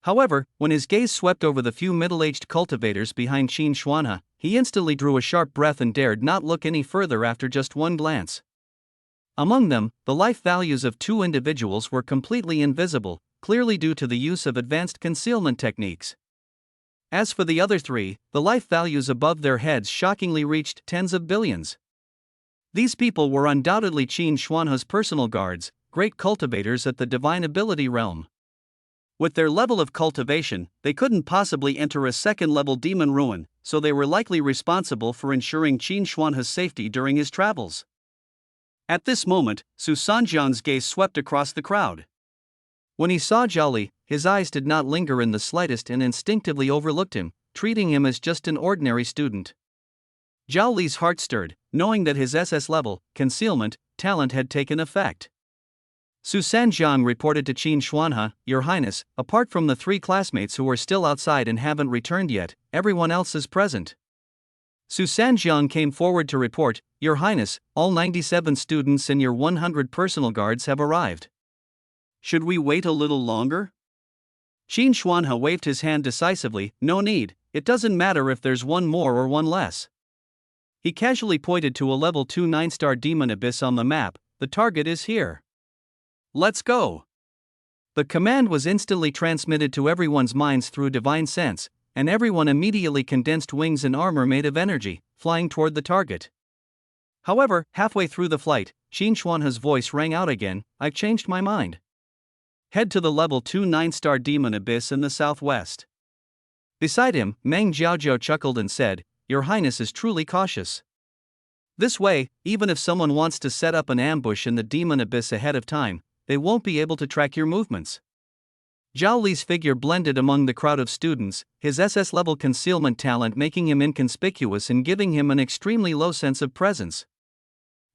However, when his gaze swept over the few middle-aged cultivators behind Qin Xuanhe, he instantly drew a sharp breath and dared not look any further after just one glance. Among them, the life values of 2 individuals were completely invisible, clearly due to the use of advanced concealment techniques. As for the other 3, the life values above their heads shockingly reached tens of billions. These people were undoubtedly Qin Xuanhe's personal guards, great cultivators at the divine ability realm. With their level of cultivation, they couldn't possibly enter a second-level demon ruin, so they were likely responsible for ensuring Qin Xuanhe's safety during his travels. At this moment, Su Sanjiang's gaze swept across the crowd. When he saw Zhao Li, his eyes did not linger in the slightest and instinctively overlooked him, treating him as just an ordinary student. Zhao Li's heart stirred, knowing that his SS level, concealment, talent had taken effect. Su Sanjiang reported to Qin Xuanhe, "Your Highness, apart from the 3 classmates who are still outside and haven't returned yet, everyone else is present." Su Sanjiang came forward to report, "Your Highness, all 97 students and your 100 personal guards have arrived." "Should we wait a little longer?" Qin Xuanhe waved his hand decisively, "No need, it doesn't matter if there's one more or one less." He casually pointed to a level 2 9-star demon abyss on the map. "The target is here. Let's go." The command was instantly transmitted to everyone's minds through divine sense, and everyone immediately condensed wings and armor made of energy, flying toward the target. However, halfway through the flight, Qin Xuanhe's voice rang out again, "I've changed my mind. Head to the level 2 9-star demon abyss in the southwest." Beside him, Meng Jiaojiao chuckled and said, "Your Highness is truly cautious. This way, even if someone wants to set up an ambush in the demon abyss ahead of time, they won't be able to track your movements." Zhao Li's figure blended among the crowd of students, his SS-level concealment talent making him inconspicuous and giving him an extremely low sense of presence.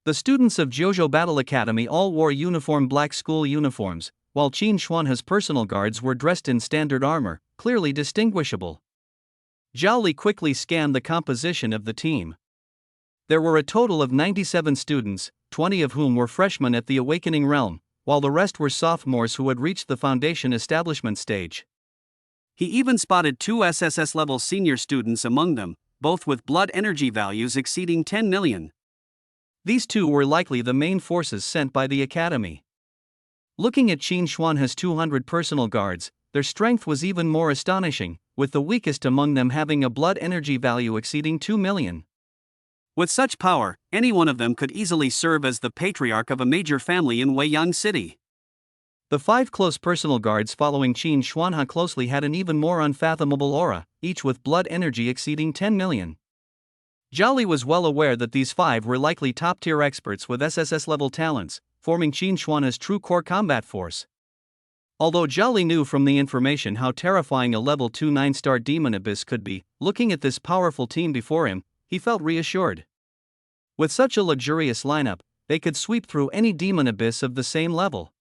The students of Jiuzhou Battle Academy all wore uniform black school uniforms, while Qin Xuanhe's personal guards were dressed in standard armor, clearly distinguishable. Zhao Li quickly scanned the composition of the team. There were a total of 97 students, 20 of whom were freshmen at the Awakening Realm, while the rest were sophomores who had reached the Foundation establishment stage. He even spotted 2 SSS-level senior students among them, both with blood energy values exceeding 10 million. These 2 were likely the main forces sent by the Academy. Looking at Qin Xuanhe's 200 personal guards, their strength was even more astonishing, with the weakest among them having a blood energy value exceeding 2 million. With such power, any one of them could easily serve as the patriarch of a major family in Weiyang City. The 5 close personal guards following Qin Xuanhe closely had an even more unfathomable aura, each with blood energy exceeding 10 million. Zhao Li was well aware that these 5 were likely top-tier experts with SSS-level talents, forming Qin Xuanhe's true core combat force. Although Zhao Li knew from the information how terrifying a level 2 9-star demon abyss could be, looking at this powerful team before him, he felt reassured. With such a luxurious lineup, they could sweep through any demon abyss of the same level.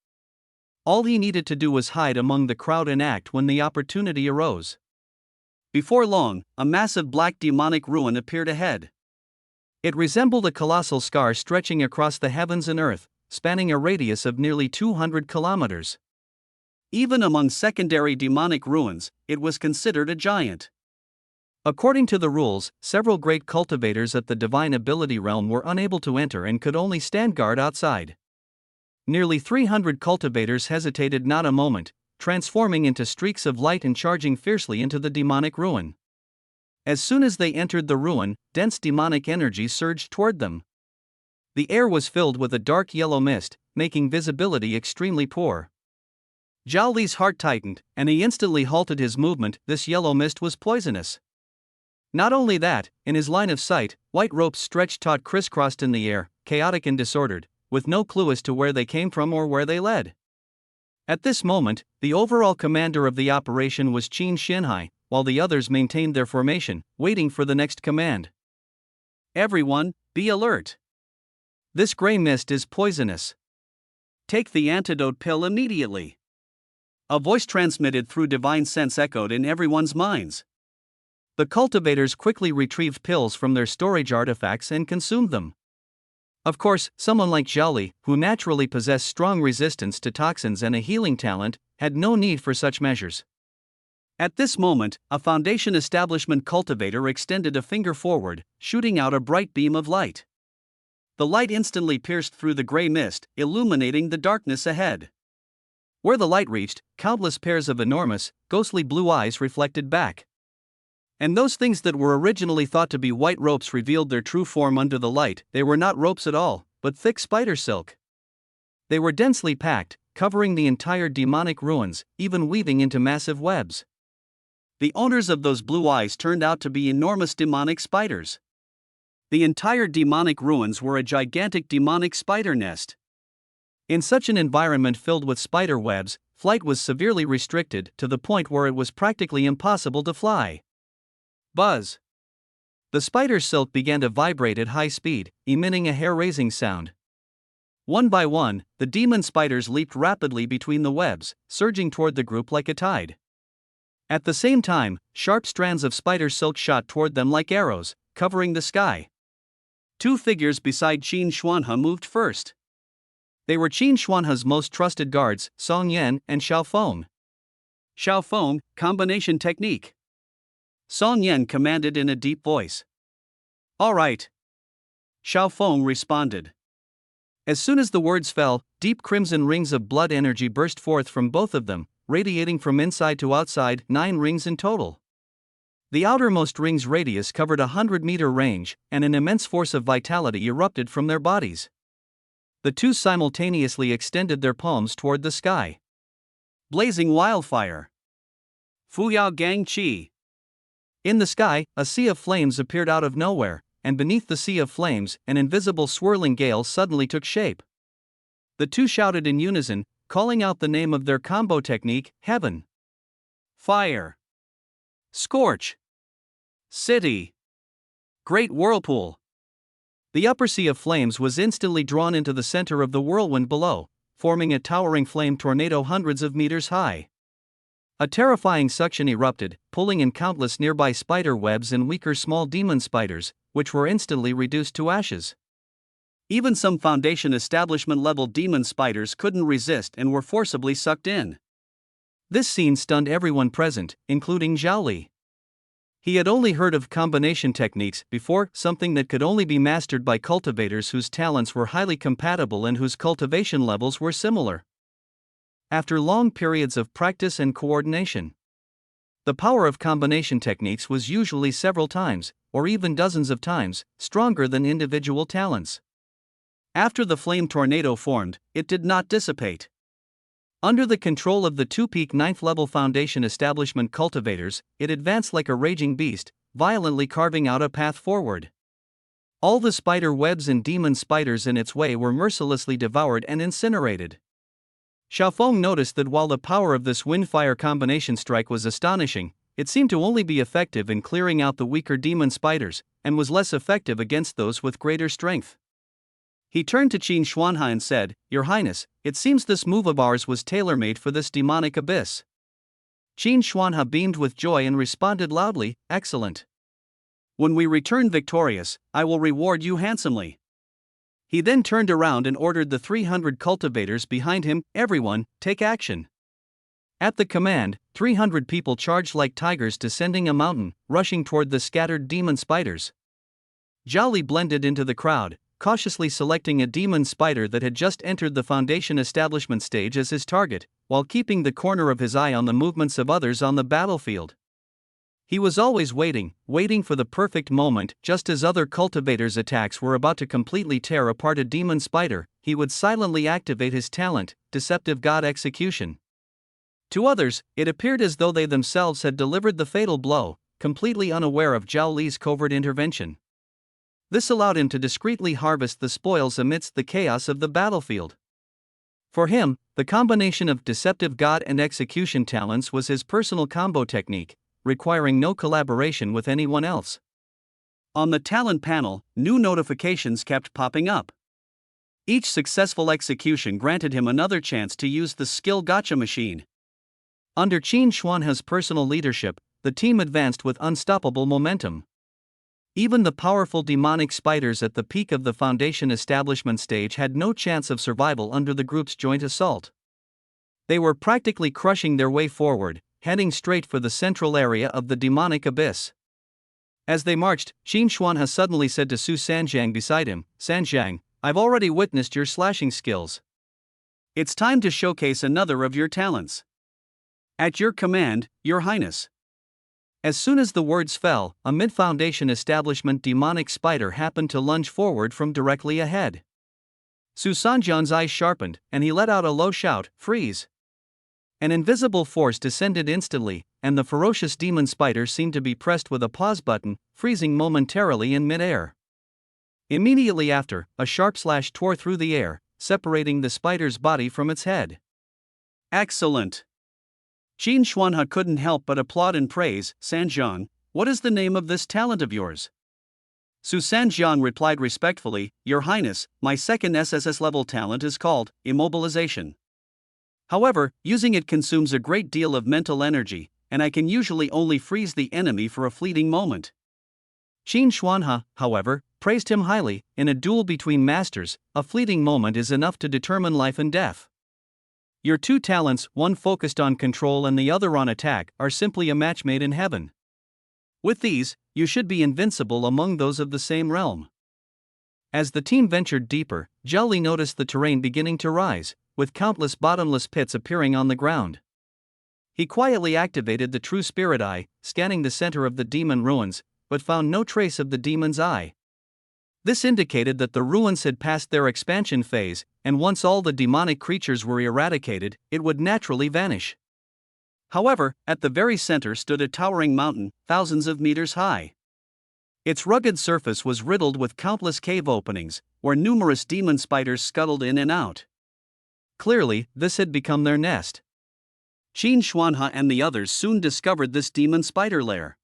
All he needed to do was hide among the crowd and act when the opportunity arose. Before long, a massive black demonic ruin appeared ahead. It resembled a colossal scar stretching across the heavens and earth, spanning a radius of nearly 200 kilometers. Even among secondary demonic ruins, it was considered a giant. According to the rules, several great cultivators at the divine ability realm were unable to enter and could only stand guard outside. Nearly 300 cultivators hesitated not a moment, transforming into streaks of light and charging fiercely into the demonic ruin. As soon as they entered the ruin, dense demonic energy surged toward them. The air was filled with a dark yellow mist, making visibility extremely poor. Zhao Li's heart tightened, and he instantly halted his movement. This yellow mist was poisonous. Not only that, in his line of sight, white ropes stretched taut crisscrossed in the air, chaotic and disordered, with no clue as to where they came from or where they led. At this moment, the overall commander of the operation was Qin Xinhai, while the others maintained their formation, waiting for the next command. Everyone, be alert. This gray mist is poisonous. Take the antidote pill immediately. A voice transmitted through divine sense echoed in everyone's minds. The cultivators quickly retrieved pills from their storage artifacts and consumed them. Of course, someone like Zhao Li, who naturally possessed strong resistance to toxins and a healing talent, had no need for such measures. At this moment, a Foundation establishment cultivator extended a finger forward, shooting out a bright beam of light. The light instantly pierced through the gray mist, illuminating the darkness ahead. Where the light reached, countless pairs of enormous, ghostly blue eyes reflected back. And those things that were originally thought to be white ropes revealed their true form under the light. They were not ropes at all, but thick spider silk. They were densely packed, covering the entire demonic ruins, even weaving into massive webs. The owners of those blue eyes turned out to be enormous demonic spiders. The entire demonic ruins were a gigantic demonic spider nest. In such an environment filled with spider webs, flight was severely restricted to the point where it was practically impossible to fly. Buzz. The spider silk began to vibrate at high speed, emitting a hair-raising sound. One by one, the demon spiders leaped rapidly between the webs, surging toward the group like a tide. At the same time, sharp strands of spider silk shot toward them like arrows, covering the sky. 2 figures beside Qin Xuanhe moved first. They were Qin Xuanhe's most trusted guards, Song Yan and Xiao Feng. Xiao Feng, combination technique. Song Yan commanded in a deep voice. All right. Xiao Feng responded. As soon as the words fell, deep crimson rings of blood energy burst forth from both of them, radiating from inside to outside, 9 rings in total. The outermost ring's radius covered a 100-meter range, and an immense force of vitality erupted from their bodies. The two simultaneously extended their palms toward the sky. Blazing wildfire. Fuyao Gang Qi. In the sky, a sea of flames appeared out of nowhere, and beneath the sea of flames, an invisible swirling gale suddenly took shape. The two shouted in unison, calling out the name of their combo technique, Heaven. Fire. Scorch. City. Great Whirlpool. The upper sea of flames was instantly drawn into the center of the whirlwind below, forming a towering flame tornado hundreds of meters high. A terrifying suction erupted, pulling in countless nearby spider webs and weaker small demon spiders, which were instantly reduced to ashes. Even some Foundation establishment-level demon spiders couldn't resist and were forcibly sucked in. This scene stunned everyone present, including Zhao Li. He had only heard of combination techniques before, something that could only be mastered by cultivators whose talents were highly compatible and whose cultivation levels were similar. after long periods of practice and coordination. The power of combination techniques was usually several times, or even dozens of times, stronger than individual talents. After the flame tornado formed, it did not dissipate. Under the control of the two-peak 9th-level Foundation establishment cultivators, it advanced like a raging beast, violently carving out a path forward. All the spider webs and demon spiders in its way were mercilessly devoured and incinerated. Xiaofeng noticed that while the power of this wind-fire combination strike was astonishing, it seemed to only be effective in clearing out the weaker demon spiders, and was less effective against those with greater strength. He turned to Qin Xuanhe and said, "Your Highness, it seems this move of ours was tailor-made for this demonic abyss." Qin Xuanhe beamed with joy and responded loudly, "Excellent. When we return victorious, I will reward you handsomely." He then turned around and ordered the 300 cultivators behind him, "Everyone, take action." At the command, 300 people charged like tigers descending a mountain, rushing toward the scattered demon spiders. Zhao Li blended into the crowd, cautiously selecting a demon spider that had just entered the Foundation establishment stage as his target, while keeping the corner of his eye on the movements of others on the battlefield. He was always waiting for the perfect moment. Just as other cultivators' attacks were about to completely tear apart a demon spider, he would silently activate his talent, Deceptive God Execution. To others, it appeared as though they themselves had delivered the fatal blow, completely unaware of Zhao Li's covert intervention. This allowed him to discreetly harvest the spoils amidst the chaos of the battlefield. For him, the combination of Deceptive God and Execution talents was his personal combo technique, requiring no collaboration with anyone else. On the talent panel, new notifications kept popping up. Each successful execution granted him another chance to use the skill gotcha machine. Under Qin Xuanhe's personal leadership, the team advanced with unstoppable momentum. Even the powerful demonic spiders at the peak of the Foundation establishment stage had no chance of survival under the group's joint assault. They were practically crushing their way forward, heading straight for the central area of the demonic abyss. As they marched, Qin Xuanhe suddenly said to Su Sanjiang beside him, "Sanjiang, I've already witnessed your slashing skills. It's time to showcase another of your talents." "At your command, Your Highness." As soon as the words fell, a mid-Foundation establishment demonic spider happened to lunge forward from directly ahead. Su Sanjiang's eyes sharpened, and he let out a low shout, "Freeze!" An invisible force descended instantly, and the ferocious demon spider seemed to be pressed with a pause button, freezing momentarily in mid-air. Immediately after, a sharp slash tore through the air, separating the spider's body from its head. "Excellent!" Qin Xuanhe couldn't help but applaud and praise. "Sanjiang, what is the name of this talent of yours?" Su Sanjiang replied respectfully, "Your Highness, my second SSS level talent is called Immobilization. However, using it consumes a great deal of mental energy, and I can usually only freeze the enemy for a fleeting moment." Qin Xuanhe, however, praised him highly. "In a duel between masters, a fleeting moment is enough to determine life and death. Your two talents, one focused on control and the other on attack, are simply a match made in heaven. With these, you should be invincible among those of the same realm." As the team ventured deeper, Zhao Li noticed the terrain beginning to rise, with countless bottomless pits appearing on the ground. He quietly activated the True Spirit Eye, scanning the center of the demon ruins, but found no trace of the demon's eye. This indicated that the ruins had passed their expansion phase, and once all the demonic creatures were eradicated, it would naturally vanish. However, at the very center stood a towering mountain, thousands of meters high. Its rugged surface was riddled with countless cave openings, where numerous demon spiders scuttled in and out. Clearly, this had become their nest. Qin Xuanhe and the others soon discovered this demon spider lair.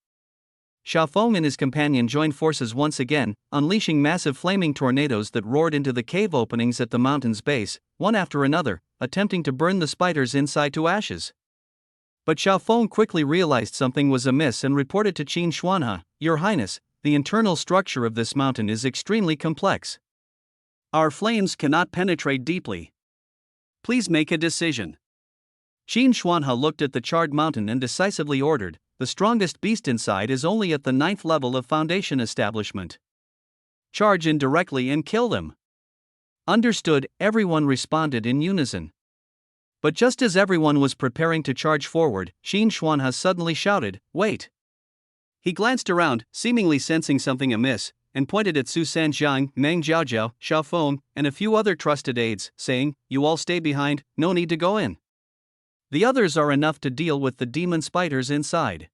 Xiaofeng and his companion joined forces once again, unleashing massive flaming tornadoes that roared into the cave openings at the mountain's base, one after another, attempting to burn the spiders inside to ashes. But Xiaofeng quickly realized something was amiss and reported to Qin Xuanhe, "Your Highness, the internal structure of this mountain is extremely complex. Our flames cannot penetrate deeply. Please make a decision." Qin Xuanhe looked at the charred mountain and decisively ordered, "The strongest beast inside is only at the 9th level of Foundation establishment. Charge in directly and kill them." "Understood," everyone responded in unison. But just as everyone was preparing to charge forward, Qin Xuanhe suddenly shouted, "Wait!" He glanced around, seemingly sensing something amiss, and pointed at Su Sanjiang, Meng Jiaojiao, Xiaofeng, and a few other trusted aides, saying, "You all stay behind, no need to go in. The others are enough to deal with the demon spiders inside."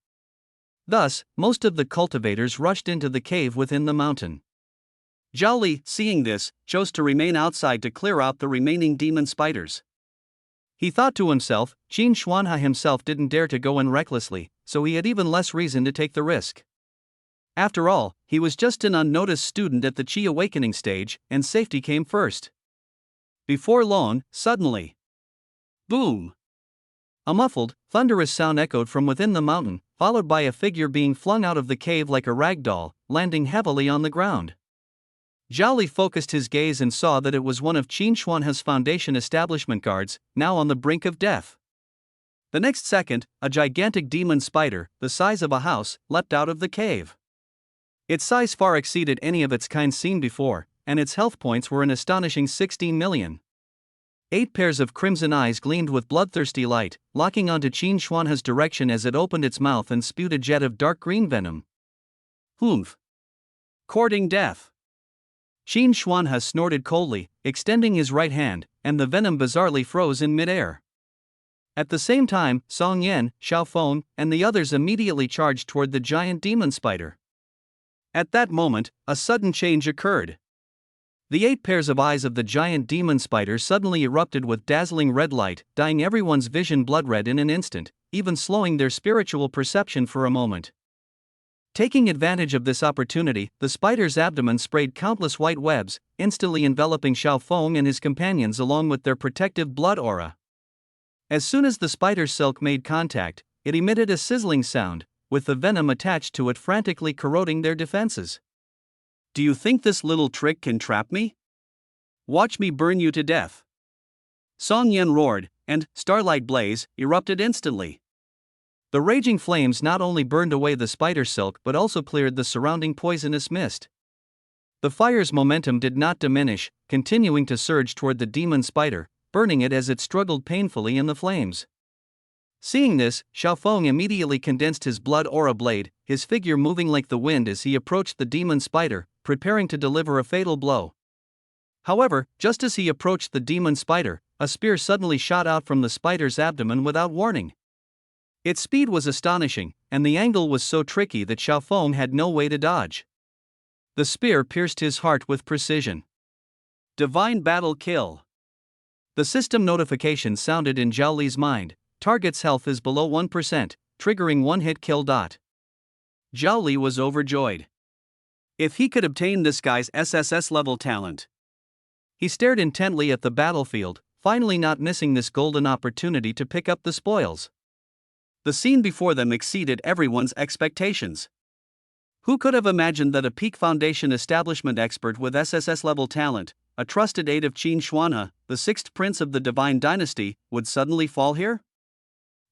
Thus, most of the cultivators rushed into the cave within the mountain. Zhao Li, seeing this, chose to remain outside to clear out the remaining demon spiders. He thought to himself, Qin Xuanhe himself didn't dare to go in recklessly, so he had even less reason to take the risk. After all, he was just an unnoticed student at the Qi awakening stage, and safety came first. Before long, suddenly, boom! A muffled, thunderous sound echoed from within the mountain, followed by a figure being flung out of the cave like a rag doll, landing heavily on the ground. Zhao Li focused his gaze and saw that it was one of Qin Xuanhe's foundation establishment guards, now on the brink of death. The next second, a gigantic demon spider, the size of a house, leapt out of the cave. Its size far exceeded any of its kind seen before, and its health points were an astonishing 16 million. 8 pairs of crimson eyes gleamed with bloodthirsty light, locking onto Qin Xuanhe's direction as it opened its mouth and spewed a jet of dark green venom. Humph! Courting death! Qin Xuanhe snorted coldly, extending his right hand, and the venom bizarrely froze in midair. At the same time, Song Yan, Xiaofeng, and the others immediately charged toward the giant demon spider. At that moment, a sudden change occurred. The 8 pairs of eyes of the giant demon spider suddenly erupted with dazzling red light, dyeing everyone's vision blood red in an instant, even slowing their spiritual perception for a moment. Taking advantage of this opportunity, the spider's abdomen sprayed countless white webs, instantly enveloping Xiaofeng and his companions along with their protective blood aura. As soon as the spider's silk made contact, it emitted a sizzling sound, with the venom attached to it frantically corroding their defenses. "Do you think this little trick can trap me? Watch me burn you to death!" Song Yan roared, and, Starlight Blaze, erupted instantly. The raging flames not only burned away the spider silk but also cleared the surrounding poisonous mist. The fire's momentum did not diminish, continuing to surge toward the demon spider, burning it as it struggled painfully in the flames. Seeing this, Xiaofeng immediately condensed his blood aura blade, his figure moving like the wind as he approached the demon spider, preparing to deliver a fatal blow. However, just as he approached the demon spider, a spear suddenly shot out from the spider's abdomen without warning. Its speed was astonishing, and the angle was so tricky that Xiaofeng had no way to dodge. The spear pierced his heart with precision. Divine battle kill. The system notification sounded in Zhao Li's mind. Target's health is below 1%, triggering one-hit kill. Zhao Li was overjoyed. If he could obtain this guy's SSS-level talent. He stared intently at the battlefield, finally not missing this golden opportunity to pick up the spoils. The scene before them exceeded everyone's expectations. Who could have imagined that a peak foundation establishment expert with SSS-level talent, a trusted aide of Qin Xuanhe, the 6th prince of the Divine Dynasty, would suddenly fall here?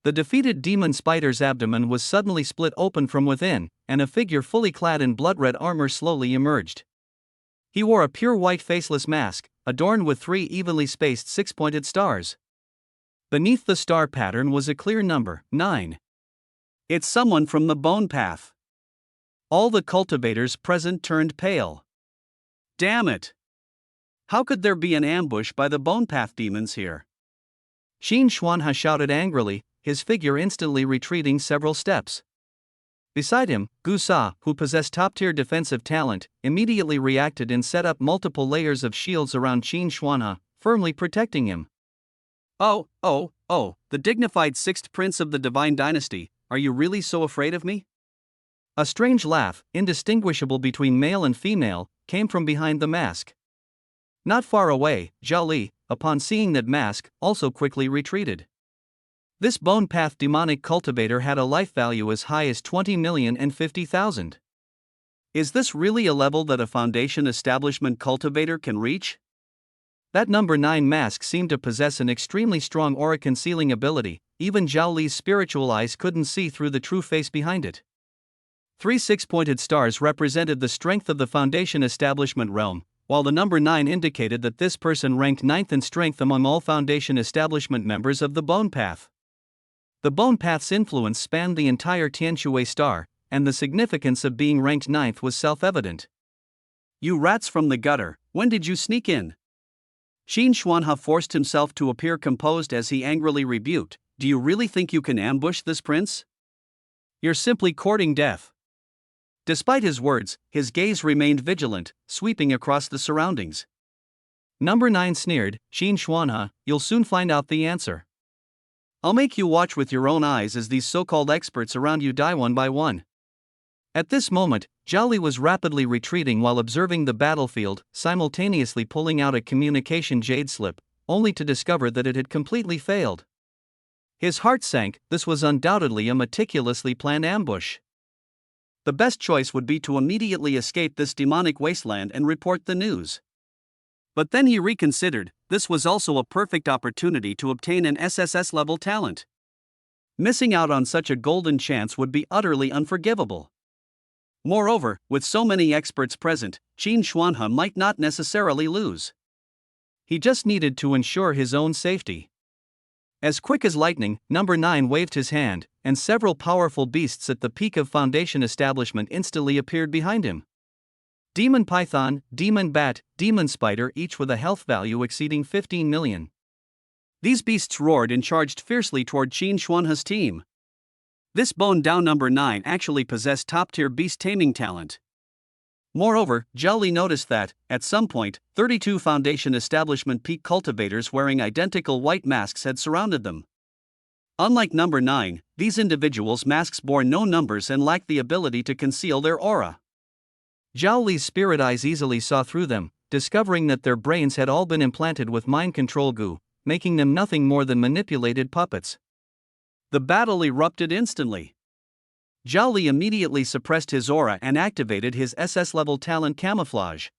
The defeated demon spider's abdomen was suddenly split open from within, and a figure fully clad in blood-red armor slowly emerged. He wore a pure white faceless mask, adorned with 3 evenly spaced 6-pointed stars. Beneath the star pattern was a clear number, 9. It's someone from the Bone Path. All the cultivators present turned pale. Damn it! How could there be an ambush by the Bone Path demons here? Qin Xuanhe shouted angrily, his figure instantly retreating several steps. Beside him, Gu Sa, who possessed top-tier defensive talent, immediately reacted and set up multiple layers of shields around Qin Xuanhe, firmly protecting him. Oh, the dignified 6th prince of the Divine Dynasty, are you really so afraid of me? A strange laugh, indistinguishable between male and female, came from behind the mask. Not far away, Zhao Li, upon seeing that mask, also quickly retreated. This Bone Path demonic cultivator had a life value as high as 20,050,000. Is this really a level that a foundation establishment cultivator can reach? That number 9 mask seemed to possess an extremely strong aura concealing ability, even Zhao Li's spiritual eyes couldn't see through the true face behind it. 3 6-pointed stars represented the strength of the foundation establishment realm, while the number 9 indicated that this person ranked 9th in strength among all Foundation establishment members of the Bone Path. The Bone Path's influence spanned the entire Tianshui star, and the significance of being ranked 9th was self-evident. You rats from the gutter, when did you sneak in? Qin Xuanhe forced himself to appear composed as he angrily rebuked, do you really think you can ambush this prince? You're simply courting death. Despite his words, his gaze remained vigilant, sweeping across the surroundings. Number 9 sneered, Qin Xuanhe, you'll soon find out the answer. I'll make you watch with your own eyes as these so-called experts around you die one by one. At this moment, Zhao Li was rapidly retreating while observing the battlefield, simultaneously pulling out a communication jade slip, only to discover that it had completely failed. His heart sank. This was undoubtedly a meticulously planned ambush. The best choice would be to immediately escape this demonic wasteland and report the news. But then he reconsidered, this was also a perfect opportunity to obtain an SSS-level talent. Missing out on such a golden chance would be utterly unforgivable. Moreover, with so many experts present, Qin Xuanhe might not necessarily lose. He just needed to ensure his own safety. As quick as lightning, number 9 waved his hand, and several powerful beasts at the peak of Foundation establishment instantly appeared behind him. Demon Python, Demon Bat, Demon Spider, each with a health value exceeding 15 million. These beasts roared and charged fiercely toward Qin Xuanhe's team. This bone-down number 9 actually possessed top-tier beast taming talent. Moreover, Zhao Li noticed that, at some point, 32 Foundation establishment peak cultivators wearing identical white masks had surrounded them. Unlike number 9, these individuals' masks bore no numbers and lacked the ability to conceal their aura. Zhao Li's spirit eyes easily saw through them, discovering that their brains had all been implanted with mind control goo, making them nothing more than manipulated puppets. The battle erupted instantly. Zhao Li immediately suppressed his aura and activated his SS-level talent camouflage.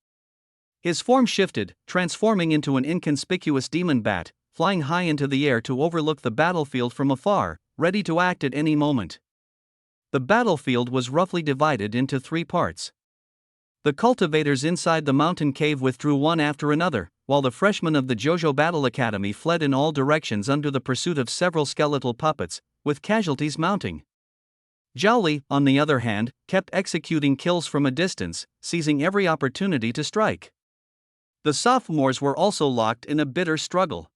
His form shifted, transforming into an inconspicuous demon bat, flying high into the air to overlook the battlefield from afar, ready to act at any moment. The battlefield was roughly divided into 3 parts. The cultivators inside the mountain cave withdrew one after another, while the freshmen of the Jojo Battle Academy fled in all directions under the pursuit of several skeletal puppets, with casualties mounting. Zhao Li, on the other hand, kept executing kills from a distance, seizing every opportunity to strike. The sophomores were also locked in a bitter struggle.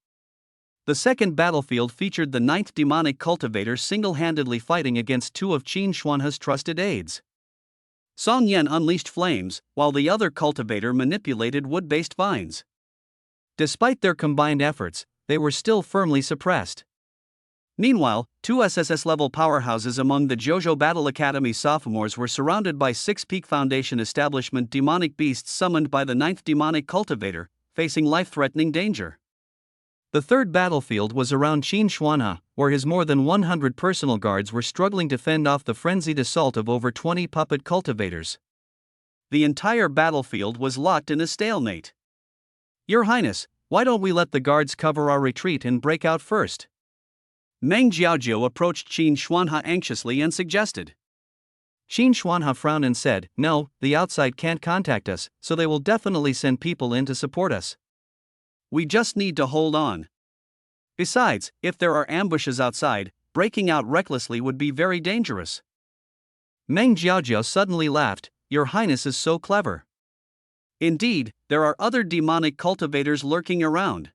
The second battlefield featured the 9th demonic cultivator single-handedly fighting against 2 of Qin Xuanhe's trusted aides. Song Yan unleashed flames, while the other cultivator manipulated wood-based vines. Despite their combined efforts, they were still firmly suppressed. Meanwhile, 2 SSS-level powerhouses among the Jojo Battle Academy sophomores were surrounded by 6 Peak Foundation establishment demonic beasts summoned by the 9th demonic cultivator, facing life-threatening danger. The third battlefield was around Qin Xuanhe, where his more than 100 personal guards were struggling to fend off the frenzied assault of over 20 puppet cultivators. The entire battlefield was locked in a stalemate. "Your Highness, why don't we let the guards cover our retreat and break out first?" Meng Jiaojiu approached Qin Xuanhe anxiously and suggested. Qin Xuanhe frowned and said, "No, the outside can't contact us, so they will definitely send people in to support us. We just need to hold on. Besides, if there are ambushes outside, breaking out recklessly would be very dangerous." Meng Jiaojiu suddenly laughed, "Your Highness is so clever. Indeed, there are other demonic cultivators lurking around."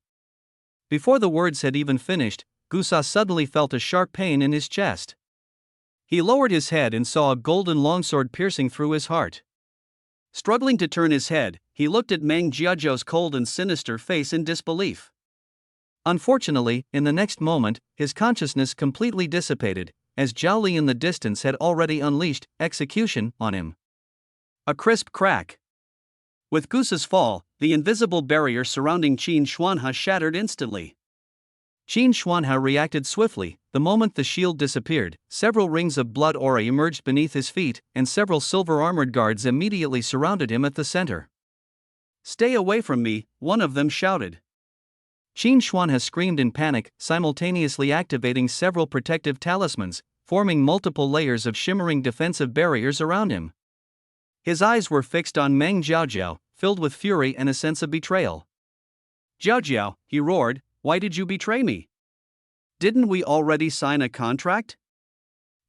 Before the words had even finished, Gusa suddenly felt a sharp pain in his chest. He lowered his head and saw a golden longsword piercing through his heart. Struggling to turn his head, he looked at Meng Jiajiu's cold and sinister face in disbelief. Unfortunately, in the next moment, his consciousness completely dissipated, as Zhao Li in the distance had already unleashed execution on him. A crisp crack. With Gusa's fall, the invisible barrier surrounding Qin Xuanhe shattered instantly. Qin Xuanhe reacted swiftly. The moment the shield disappeared, several rings of blood aura emerged beneath his feet, and several silver-armored guards immediately surrounded him at the center. "Stay away from me," one of them shouted. Qin Xuanhe screamed in panic, simultaneously activating several protective talismans, forming multiple layers of shimmering defensive barriers around him. His eyes were fixed on Meng Jiaojiu, filled with fury and a sense of betrayal. Jiao Jiao, he roared, why did you betray me? Didn't we already sign a contract?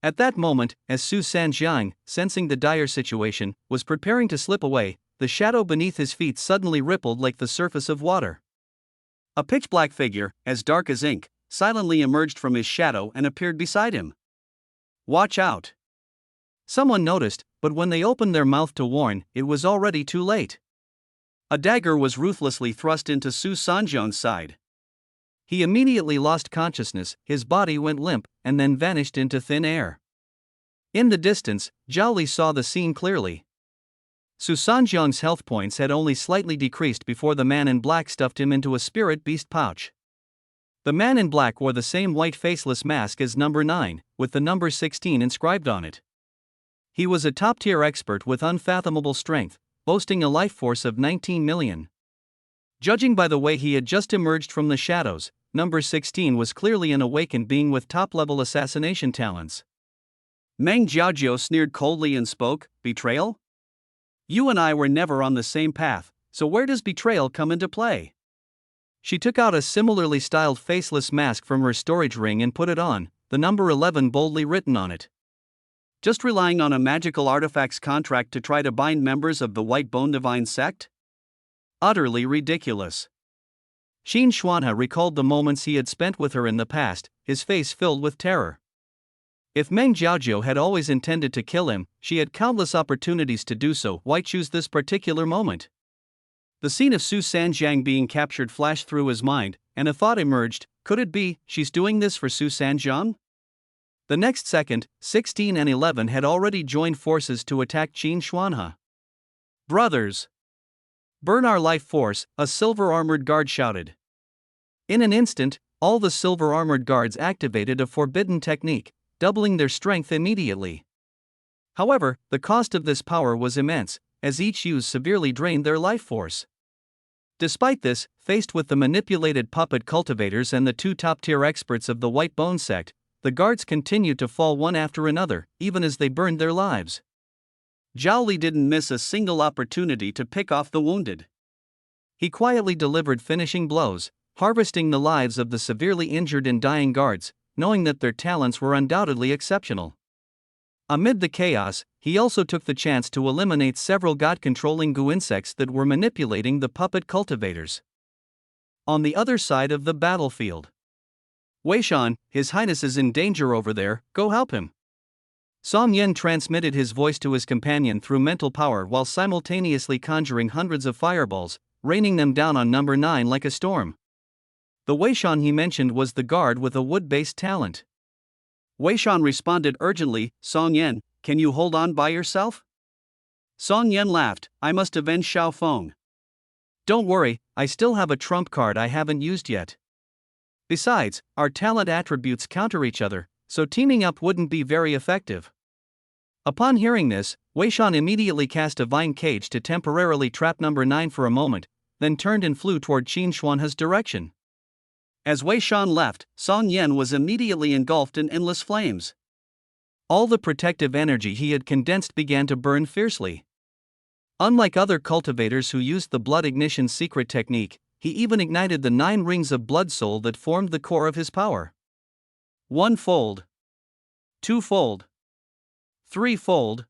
At that moment, as Su Sanjiang, sensing the dire situation, was preparing to slip away, the shadow beneath his feet suddenly rippled like the surface of water. A pitch-black figure, as dark as ink, silently emerged from his shadow and appeared beside him. Watch out! Someone noticed, but when they opened their mouth to warn, it was already too late. A dagger was ruthlessly thrust into Su Sanjiang's side. He immediately lost consciousness, his body went limp, and then vanished into thin air. In the distance, Zhao Li saw the scene clearly. Su Sanjiang's health points had only slightly decreased before the man in black stuffed him into a spirit beast pouch. The man in black wore the same white faceless mask as number 9, with the number 16 inscribed on it. He was a top-tier expert with unfathomable strength, boasting a life force of 19 million. Judging by the way he had just emerged from the shadows, number 16 was clearly an awakened being with top-level assassination talents. Meng Jiaojiao sneered coldly and spoke, betrayal? You and I were never on the same path, so where does betrayal come into play? She took out a similarly styled faceless mask from her storage ring and put it on, the number 11 boldly written on it. Just relying on a magical artifacts contract to try to bind members of the White Bone Divine sect? Utterly ridiculous. Qin Xuanhe recalled the moments he had spent with her in the past, his face filled with terror. If Meng Jiaojiao had always intended to kill him, she had countless opportunities to do so. Why choose this particular moment? The scene of Su Sanjiang being captured flashed through his mind, and a thought emerged, could it be, she's doing this for Su Sanjiang? The next second, 16 and 11 had already joined forces to attack Qin Xuanhe. Brothers! Burn our life force, a silver-armored guard shouted. In an instant, all the silver-armored guards activated a forbidden technique, doubling their strength immediately. However, the cost of this power was immense, as each use severely drained their life force. Despite this, faced with the manipulated puppet cultivators and the two top-tier experts of the White Bone sect, the guards continued to fall one after another, even as they burned their lives. Zhao Li didn't miss a single opportunity to pick off the wounded. He quietly delivered finishing blows, harvesting the lives of the severely injured and dying guards, knowing that their talents were undoubtedly exceptional. Amid the chaos, he also took the chance to eliminate several god-controlling goo insects that were manipulating the puppet cultivators. On the other side of the battlefield, Weishan, His Highness is in danger over there, go help him. Song Yen transmitted his voice to his companion through mental power while simultaneously conjuring hundreds of fireballs, raining them down on number 9 like a storm. The Weishan he mentioned was the guard with a wood-based talent. Weishan responded urgently, Song Yen, can you hold on by yourself? Song Yen laughed, I must avenge Xiao Feng. Don't worry, I still have a trump card I haven't used yet. Besides, our talent attributes counter each other, so teaming up wouldn't be very effective. Upon hearing this, Weishan immediately cast a vine cage to temporarily trap number 9 for a moment, then turned and flew toward Qin Xuanhe's direction. As Weishan left, Song Yen was immediately engulfed in endless flames. All the protective energy he had condensed began to burn fiercely. Unlike other cultivators who used the blood ignition secret technique, he even ignited the 9 rings of blood soul that formed the core of his power. 1-fold. 2-fold. 3-fold.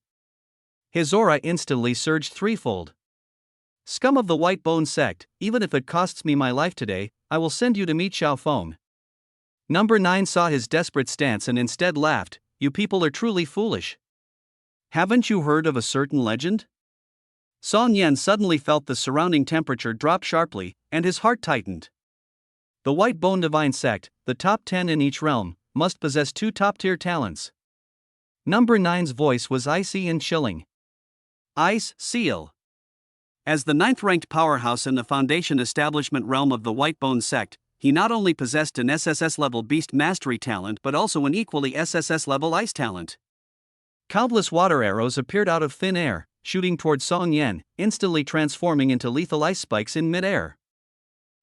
His aura instantly surged 3-fold. Scum of the White Bone sect, even if it costs me my life today, I will send you to meet Xiao Feng. Number 9 saw his desperate stance and instead laughed, you people are truly foolish. Haven't you heard of a certain legend? Song Yen suddenly felt the surrounding temperature drop sharply, and his heart tightened. The White Bone Divine sect, the top 10 in each realm, must possess 2 top-tier talents. Number 9's voice was icy and chilling. Ice Seal. As the 9th-ranked powerhouse in the foundation establishment realm of the White Bone sect, he not only possessed an SSS-level beast mastery talent but also an equally SSS-level ice talent. Countless water arrows appeared out of thin air, shooting toward Song Yen, instantly transforming into lethal ice spikes in mid-air.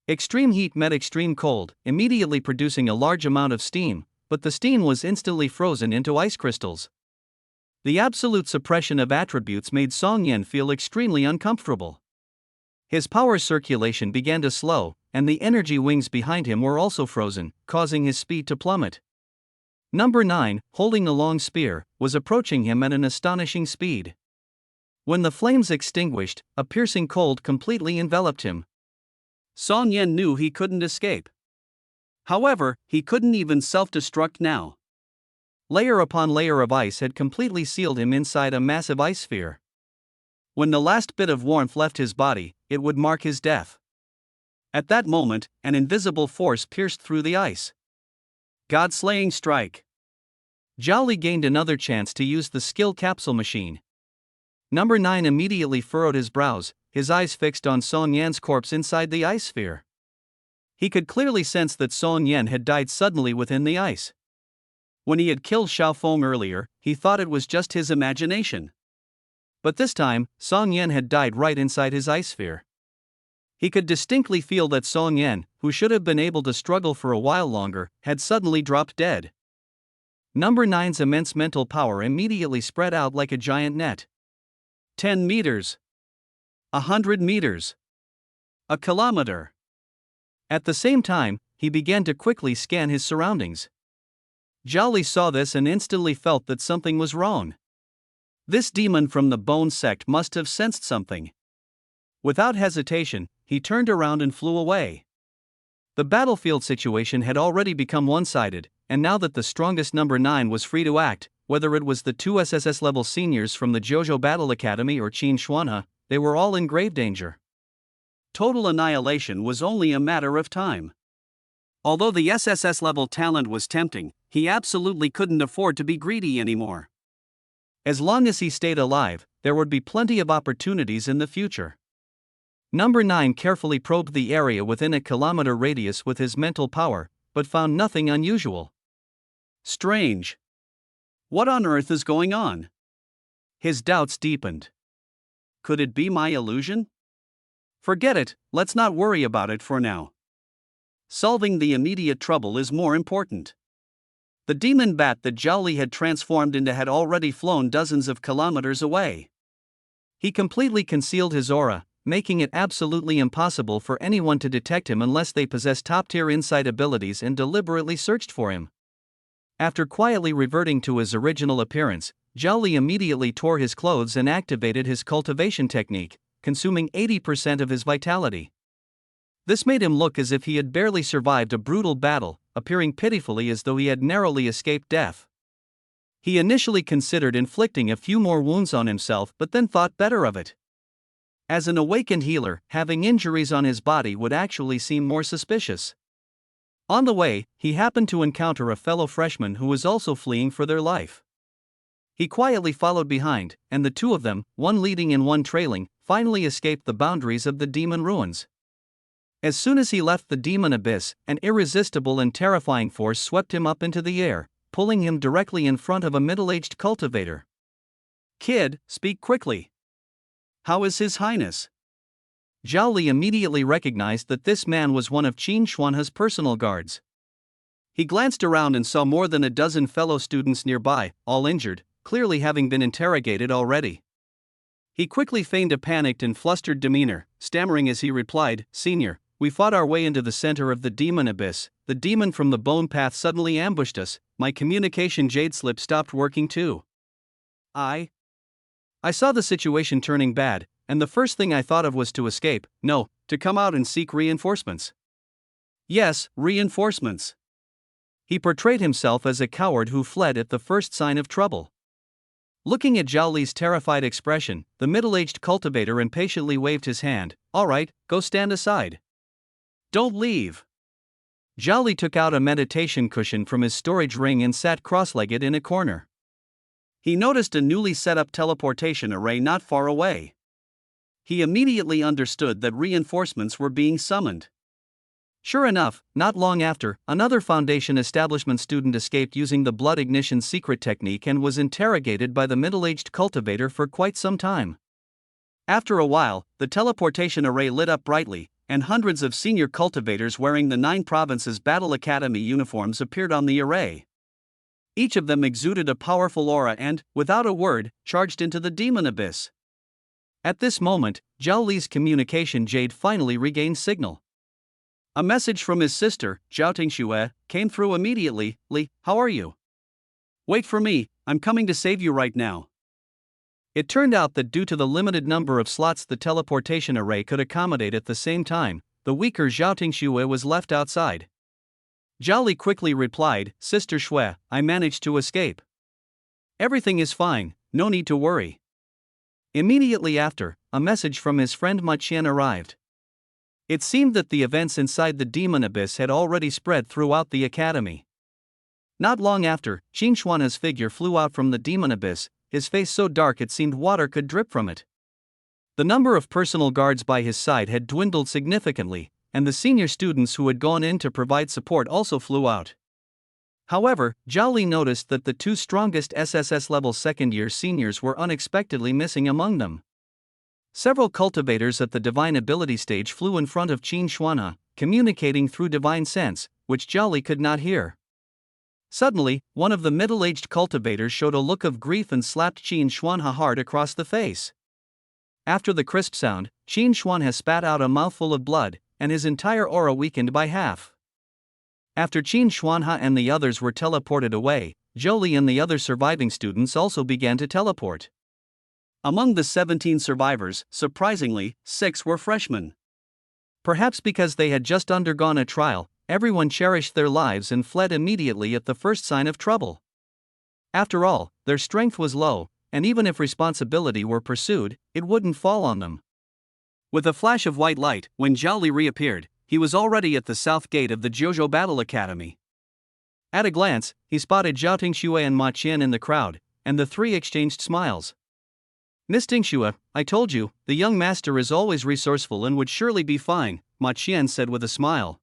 Extreme heat met extreme cold, immediately producing a large amount of steam, but the steam was instantly frozen into ice crystals. The absolute suppression of attributes made Song Yen feel extremely uncomfortable. His power circulation began to slow, and the energy wings behind him were also frozen, causing his speed to plummet. Number 9, holding a long spear, was approaching him at an astonishing speed. When the flames extinguished, a piercing cold completely enveloped him. Song Yan knew he couldn't escape. However, he couldn't even self-destruct now. Layer upon layer of ice had completely sealed him inside a massive ice sphere. When the last bit of warmth left his body, it would mark his death. At that moment, an invisible force pierced through the ice. God-slaying strike. Zhao Li gained another chance to use the skill capsule machine. Number 9 immediately furrowed his brows, his eyes fixed on Song Yan's corpse inside the ice sphere. He could clearly sense that Song Yan had died suddenly within the ice. When he had killed Xiao Feng earlier, he thought it was just his imagination. But this time, Song Yan had died right inside his ice sphere. He could distinctly feel that Song Yan, who should have been able to struggle for a while longer, had suddenly dropped dead. Number 9's immense mental power immediately spread out like a giant net. 10 meters. 100 meters. A kilometer. At the same time, he began to quickly scan his surroundings. Zhao Li saw this and instantly felt that something was wrong. This demon from the Bone sect must have sensed something. Without hesitation, he turned around and flew away. The battlefield situation had already become one-sided, and now that the strongest number 9 was free to act, whether it was the two SSS-level seniors from the Jojo Battle Academy or Qin Xuanhe, they were all in grave danger. Total annihilation was only a matter of time. Although the SSS-level talent was tempting, he absolutely couldn't afford to be greedy anymore. As long as he stayed alive, there would be plenty of opportunities in the future. Number 9 carefully probed the area within a kilometer radius with his mental power, but found nothing unusual. Strange. What on earth is going on? His doubts deepened. Could it be my illusion? Forget it, let's not worry about it for now. Solving the immediate trouble is more important. The demon bat that Zhao Li had transformed into had already flown dozens of kilometers away. He completely concealed his aura, making it absolutely impossible for anyone to detect him unless they possessed top-tier insight abilities and deliberately searched for him. After quietly reverting to his original appearance, Zhao Li immediately tore his clothes and activated his cultivation technique, consuming 80% of his vitality. This made him look as if he had barely survived a brutal battle, appearing pitifully as though he had narrowly escaped death. He initially considered inflicting a few more wounds on himself but then thought better of it. As an awakened healer, having injuries on his body would actually seem more suspicious. On the way, he happened to encounter a fellow freshman who was also fleeing for their life. He quietly followed behind, and the two of them, one leading and one trailing, finally escaped the boundaries of the demon ruins. As soon as he left the demon abyss, an irresistible and terrifying force swept him up into the air, pulling him directly in front of a middle-aged cultivator. "Kid, speak quickly. How is His Highness?" Zhao Li immediately recognized that this man was one of Qin Xuanhe's personal guards. He glanced around and saw more than a dozen fellow students nearby, all injured, clearly having been interrogated already. He quickly feigned a panicked and flustered demeanor, stammering as he replied, "Senior, we fought our way into the center of the demon abyss. The demon from the bone path suddenly ambushed us. My communication jade slip stopped working too. I saw the situation turning bad, and the first thing I thought of was to escape, no, to come out and seek reinforcements." Yes, reinforcements. He portrayed himself as a coward who fled at the first sign of trouble. Looking at Zhao Li's terrified expression, the middle-aged cultivator impatiently waved his hand. "All right, go stand aside. Don't leave." Zhao Li took out a meditation cushion from his storage ring and sat cross-legged in a corner. He noticed a newly set up teleportation array not far away. He immediately understood that reinforcements were being summoned. Sure enough, not long after, another Foundation establishment student escaped using the blood ignition secret technique and was interrogated by the middle-aged cultivator for quite some time. After a while, the teleportation array lit up brightly, and hundreds of senior cultivators wearing the 9 provinces Battle Academy uniforms appeared on the array. Each of them exuded a powerful aura and, without a word, charged into the demon abyss. At this moment, Zhao Li's communication jade finally regained signal. A message from his sister, Zhao Tingxue, came through immediately. Li, how are you? Wait for me, I'm coming to save you right now. It turned out that due to the limited number of slots the teleportation array could accommodate at the same time, the weaker Zhao Tingxue was left outside. Zhao Li quickly replied, Sister Shui, I managed to escape. Everything is fine, no need to worry. Immediately after, a message from his friend Ma Qian arrived. It seemed that the events inside the demon abyss had already spread throughout the academy. Not long after, Qin Xuanha's figure flew out from the demon abyss, his face so dark it seemed water could drip from it. The number of personal guards by his side had dwindled significantly, and the senior students who had gone in to provide support also flew out. However, Zhao Li noticed that the two strongest SSS level second-year seniors were unexpectedly missing among them. Several cultivators at the divine ability stage flew in front of Qin Xuanha, communicating through divine sense, which Zhao Li could not hear. Suddenly, one of the middle-aged cultivators showed a look of grief and slapped Qin Xuanha hard across the face. After the crisp sound, Qin Xuanha spat out a mouthful of blood, and his entire aura weakened by half. After Qin Xuanha and the others were teleported away, Zhao Li and the other surviving students also began to teleport. Among the 17 survivors, surprisingly, 6 were freshmen. Perhaps because they had just undergone a trial, everyone cherished their lives and fled immediately at the first sign of trouble. After all, their strength was low, and even if responsibility were pursued, it wouldn't fall on them. With a flash of white light, when Zhao Li reappeared, he was already at the south gate of the Jiuzhou Battle Academy. At a glance, he spotted Zhao Tingxue and Ma Qian in the crowd, and the three exchanged smiles. Miss Tingxue, I told you, the young master is always resourceful and would surely be fine, Ma Qian said with a smile.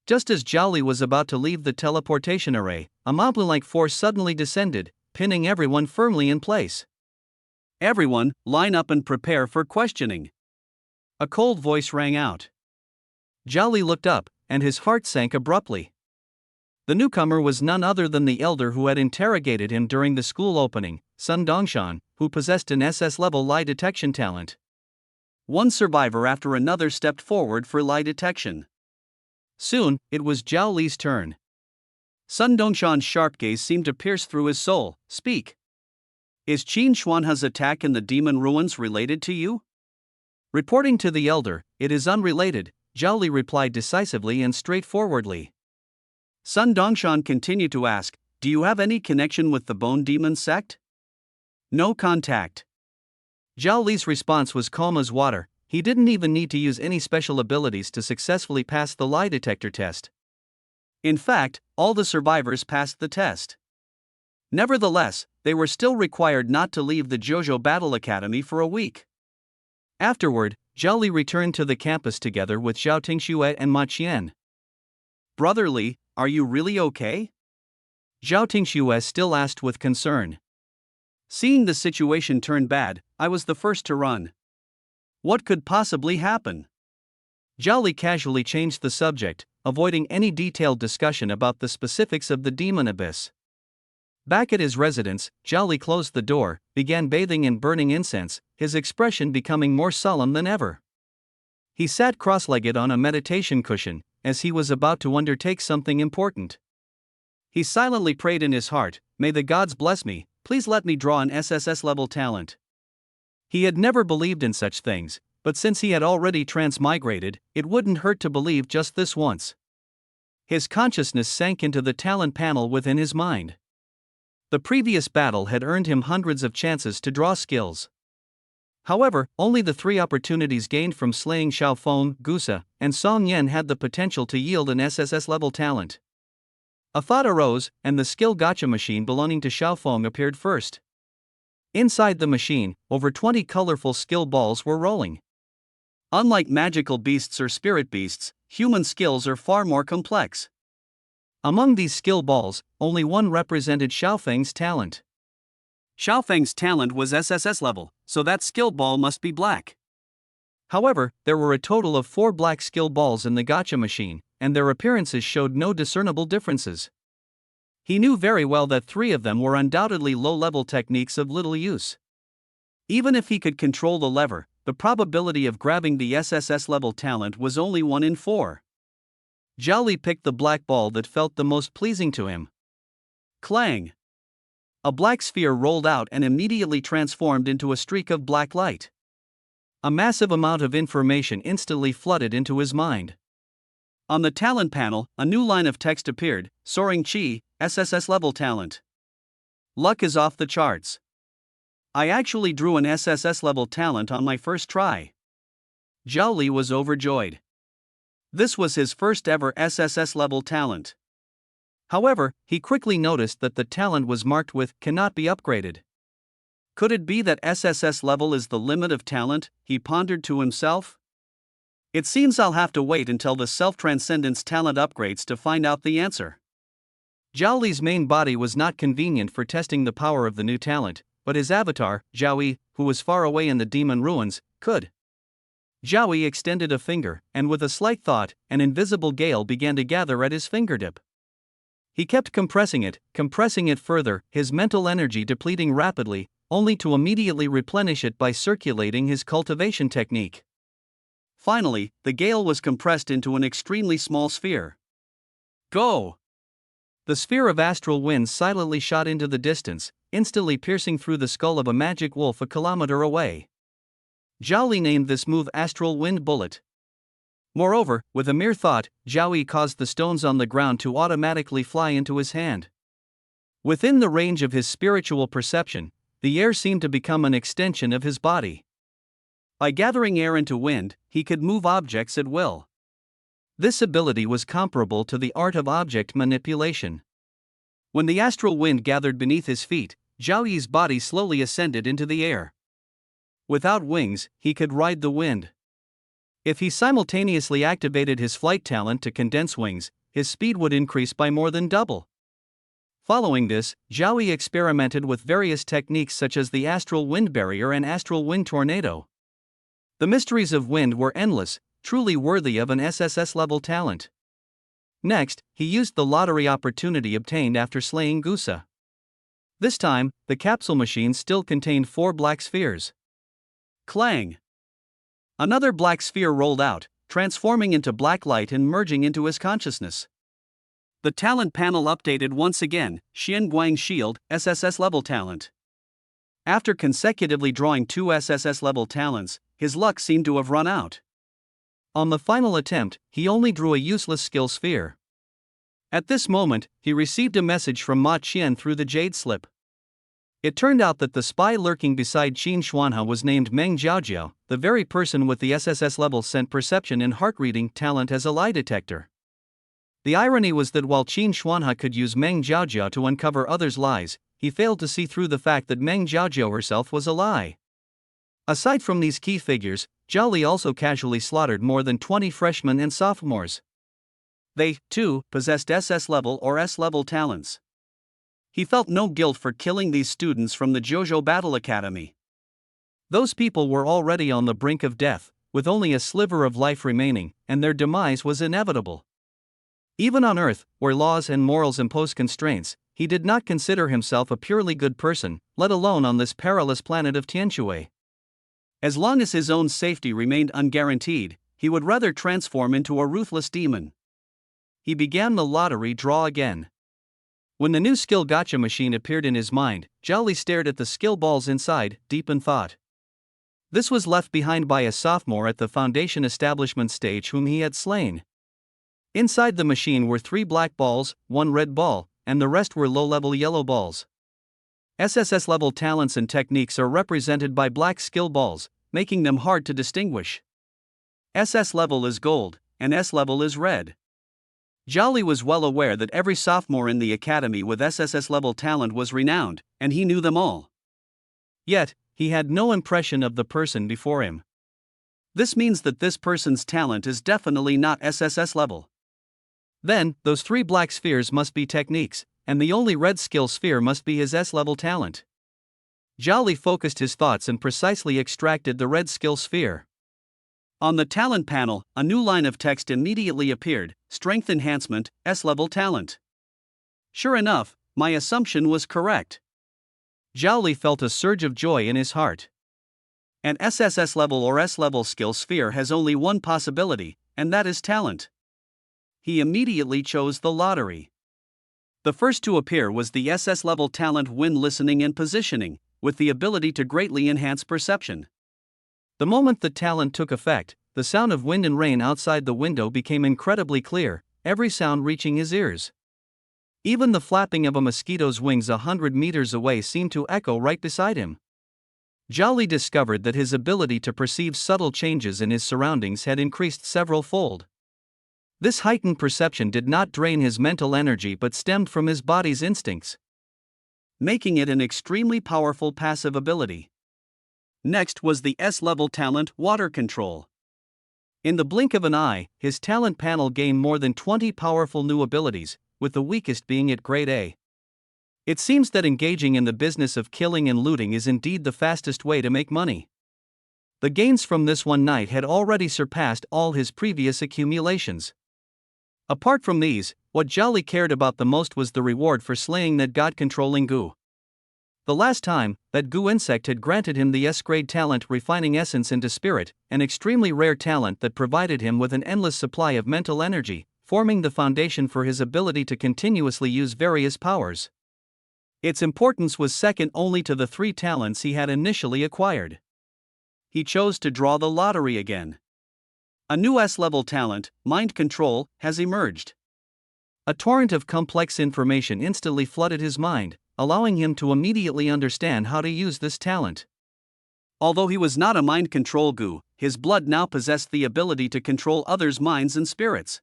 Just as Zhao Li was about to leave the teleportation array, a moblin-like force suddenly descended, pinning everyone firmly in place. Everyone, line up and prepare for questioning. A cold voice rang out. Zhao Li looked up, and his heart sank abruptly. The newcomer was none other than the elder who had interrogated him during the school opening, Sun Dongshan, who possessed an SS-level lie detection talent. One survivor after another stepped forward for lie detection. Soon, it was Zhao Li's turn. Sun Dongshan's sharp gaze seemed to pierce through his soul. Speak. Is Qin Xuanha's attack in the demon ruins related to you? Reporting to the elder, it is unrelated, Zhao Li replied decisively and straightforwardly. Sun Dongshan continued to ask, do you have any connection with the Bone Demon sect? No contact. Zhao Li's response was calm as water. He didn't even need to use any special abilities to successfully pass the lie detector test. In fact, all the survivors passed the test. Nevertheless, they were still required not to leave the Jiuzhou Battle Academy for a week. Afterward, Zhao Li returned to the campus together with Zhao Tingxue and Ma Qian. Brother Li, are you really okay? Zhao Tingxue still asked with concern. Seeing the situation turn bad, I was the first to run. What could possibly happen? Zhao Li casually changed the subject, avoiding any detailed discussion about the specifics of the demon abyss. Back at his residence, Zhao Li closed the door, began bathing and burning incense, his expression becoming more solemn than ever. He sat cross-legged on a meditation cushion, as he was about to undertake something important. He silently prayed in his heart, may the gods bless me, please let me draw an SSS-level talent. He had never believed in such things, but since he had already transmigrated, it wouldn't hurt to believe just this once. His consciousness sank into the talent panel within his mind. The previous battle had earned him hundreds of chances to draw skills. However, only the 3 opportunities gained from slaying Xiaofeng, Gusa, and Song Yan had the potential to yield an SSS-level talent. A thought arose, and the skill gacha machine belonging to Xiaofeng appeared first. Inside the machine, over 20 colorful skill balls were rolling. Unlike magical beasts or spirit beasts, human skills are far more complex. Among these skill balls, only one represented Xiaofeng's talent. Xiaofeng's talent was SSS level, so that skill ball must be black. However, there were a total of 4 black skill balls in the gacha machine, and their appearances showed no discernible differences. He knew very well that 3 of them were undoubtedly low-level techniques of little use. Even if he could control the lever, the probability of grabbing the SSS level talent was only 1 in 4. Zhao Li picked the black ball that felt the most pleasing to him. Clang! A black sphere rolled out and immediately transformed into a streak of black light. A massive amount of information instantly flooded into his mind. On the talent panel, a new line of text appeared: Soaring Chi, SSS level talent. Luck is off the charts. I actually drew an SSS level talent on my first try. Zhao Li was overjoyed. This was his first ever SSS level talent. However, he quickly noticed that the talent was marked with "cannot be upgraded." Could it be that SSS level is the limit of talent, he pondered to himself? It seems I'll have to wait until the self-transcendence talent upgrades to find out the answer. Zhao Li's main body was not convenient for testing the power of the new talent, but his avatar, Zhao Li, who was far away in the demon ruins, could. Zhao Li extended a finger, and with a slight thought, an invisible gale began to gather at his fingertip. He kept compressing it further, his mental energy depleting rapidly, only to immediately replenish it by circulating his cultivation technique. Finally, the gale was compressed into an extremely small sphere. Go! The sphere of astral wind silently shot into the distance, instantly piercing through the skull of a magic wolf a kilometer away. Zhao Li named this move Astral Wind Bullet. Moreover, with a mere thought, Zhao Li caused the stones on the ground to automatically fly into his hand. Within the range of his spiritual perception, the air seemed to become an extension of his body. By gathering air into wind, he could move objects at will. This ability was comparable to the art of object manipulation. When the astral wind gathered beneath his feet, Zhao Li's body slowly ascended into the air. Without wings, he could ride the wind. If he simultaneously activated his flight talent to condense wings, his speed would increase by more than double. Following this, Zhao Li experimented with various techniques such as the astral wind barrier and astral wind tornado. The mysteries of wind were endless, truly worthy of an SSS level talent. Next, he used the lottery opportunity obtained after slaying Gusa. This time, the capsule machine still contained 4 black spheres. Clang! Another black sphere rolled out, transforming into black light and merging into his consciousness. The talent panel updated once again: Xian Guang Shield, SSS level talent. After consecutively drawing 2 SSS level talents, his luck seemed to have run out. On the final attempt, he only drew a useless skill sphere. At this moment, he received a message from Ma Qian through the jade slip. It turned out that the spy lurking beside Qin Xuanhe was named Meng Jiaojiao, the very person with the SSS level scent perception and heart reading talent as a lie detector. The irony was that while Qin Xuanhe could use Meng Jiaojiao to uncover others' lies, he failed to see through the fact that Meng Jiaojiao herself was a lie. Aside from these key figures, Zhao Li also casually slaughtered more than 20 freshmen and sophomores. They, too, possessed SS level or S level talents. He felt no guilt for killing these students from the Jojo Battle Academy. Those people were already on the brink of death, with only a sliver of life remaining, and their demise was inevitable. Even on Earth, where laws and morals impose constraints, he did not consider himself a purely good person, let alone on this perilous planet of Tianshui. As long as his own safety remained unguaranteed, he would rather transform into a ruthless demon. He began the lottery draw again. When the new skill gacha machine appeared in his mind, Zhao Li stared at the skill balls inside, deep in thought. This was left behind by a sophomore at the foundation establishment stage whom he had slain. Inside the machine were 3 black balls, 1 red ball, and the rest were low-level yellow balls. SSS level talents and techniques are represented by black skill balls, making them hard to distinguish. SS level is gold, and S level is red. Zhao Li was well aware that every sophomore in the academy with SSS level talent was renowned, and he knew them all. Yet, he had no impression of the person before him. This means that this person's talent is definitely not SSS level. Then, those 3 black spheres must be techniques, and the only red skill sphere must be his S level talent. Zhao Li focused his thoughts and precisely extracted the red skill sphere. On the talent panel, a new line of text immediately appeared: Strength Enhancement, S-level talent. Sure enough, my assumption was correct. Zhao Li felt a surge of joy in his heart. An SSS level or S level skill sphere has only one possibility, and that is talent. He immediately chose the lottery. The first to appear was the SS level talent wind listening and positioning, with the ability to greatly enhance perception. The moment the talent took effect, the sound of wind and rain outside the window became incredibly clear, every sound reaching his ears. Even the flapping of a mosquito's wings 100 meters away seemed to echo right beside him. Zhao Li discovered that his ability to perceive subtle changes in his surroundings had increased several-fold. This heightened perception did not drain his mental energy but stemmed from his body's instincts, making it an extremely powerful passive ability. Next was the S-level talent, water control. In the blink of an eye, his talent panel gained more than 20 powerful new abilities, with the weakest being at grade A. It seems that engaging in the business of killing and looting is indeed the fastest way to make money. The gains from this one night had already surpassed all his previous accumulations. Apart from these, what Zhao Li cared about the most was the reward for slaying that god-controlling goo. The last time, that goo insect had granted him the S-grade talent refining essence into spirit, an extremely rare talent that provided him with an endless supply of mental energy, forming the foundation for his ability to continuously use various powers. Its importance was second only to the 3 talents he had initially acquired. He chose to draw the lottery again. A new S-level talent, mind control, has emerged. A torrent of complex information instantly flooded his mind, allowing him to immediately understand how to use this talent. Although he was not a mind control goo, his blood now possessed the ability to control others' minds and spirits.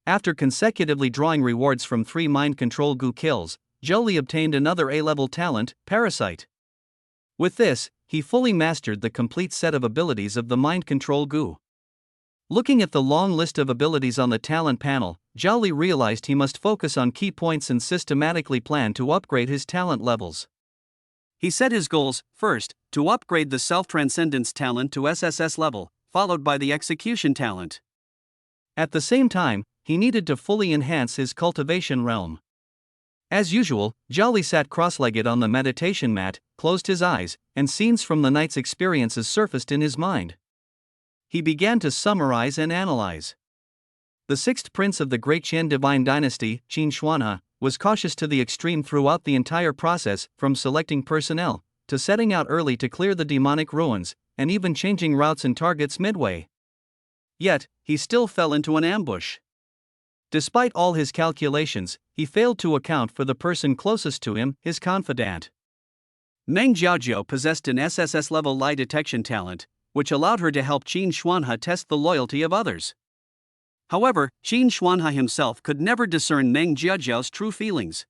After consecutively drawing rewards from 3 mind control goo kills, Zhao Li obtained another A-level talent, Parasite. With this, he fully mastered the complete set of abilities of the mind control goo. Looking at the long list of abilities on the talent panel, Zhao Li realized he must focus on key points and systematically plan to upgrade his talent levels. He set his goals, first, to upgrade the self-transcendence talent to SSS level, followed by the execution talent. At the same time, he needed to fully enhance his cultivation realm. As usual, Zhao Li sat cross-legged on the meditation mat, closed his eyes, and scenes from the night's experiences surfaced in his mind. He began to summarize and analyze. The 6th prince of the Great Qian Divine Dynasty, Qin Xuanhe, was cautious to the extreme throughout the entire process, from selecting personnel, to setting out early to clear the demonic ruins, and even changing routes and targets midway. Yet, he still fell into an ambush. Despite all his calculations, he failed to account for the person closest to him, his confidant. Meng Jiaojiao possessed an SSS-level lie detection talent, which allowed her to help Qin Xuanhe test the loyalty of others. However, Qin Xuanhe himself could never discern Meng Jiaojiao's true feelings.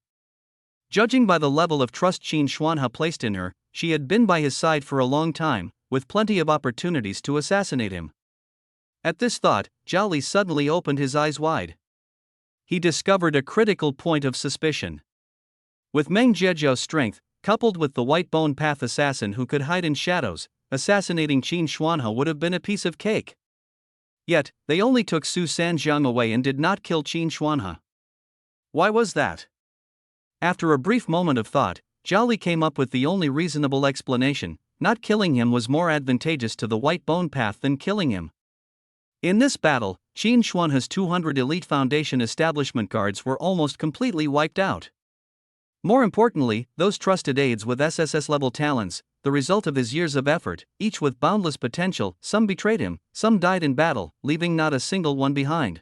Judging by the level of trust Qin Xuanhe placed in her, she had been by his side for a long time, with plenty of opportunities to assassinate him. At this thought, Zhao Li suddenly opened his eyes wide. He discovered a critical point of suspicion. With Meng Jiaojiao's strength, coupled with the White Bone Path assassin who could hide in shadows, assassinating Qin Xuanhe would have been a piece of cake. Yet, they only took Su Sanjiang away and did not kill Qin Xuanhe. Why was that? After a brief moment of thought, Zhao Li came up with the only reasonable explanation: not killing him was more advantageous to the White Bone Path than killing him. In this battle, Qin Xuanhe's 200 elite Foundation establishment guards were almost completely wiped out. More importantly, those trusted aides with SSS-level talents, the result of his years of effort, each with boundless potential, some betrayed him, some died in battle, leaving not a single one behind.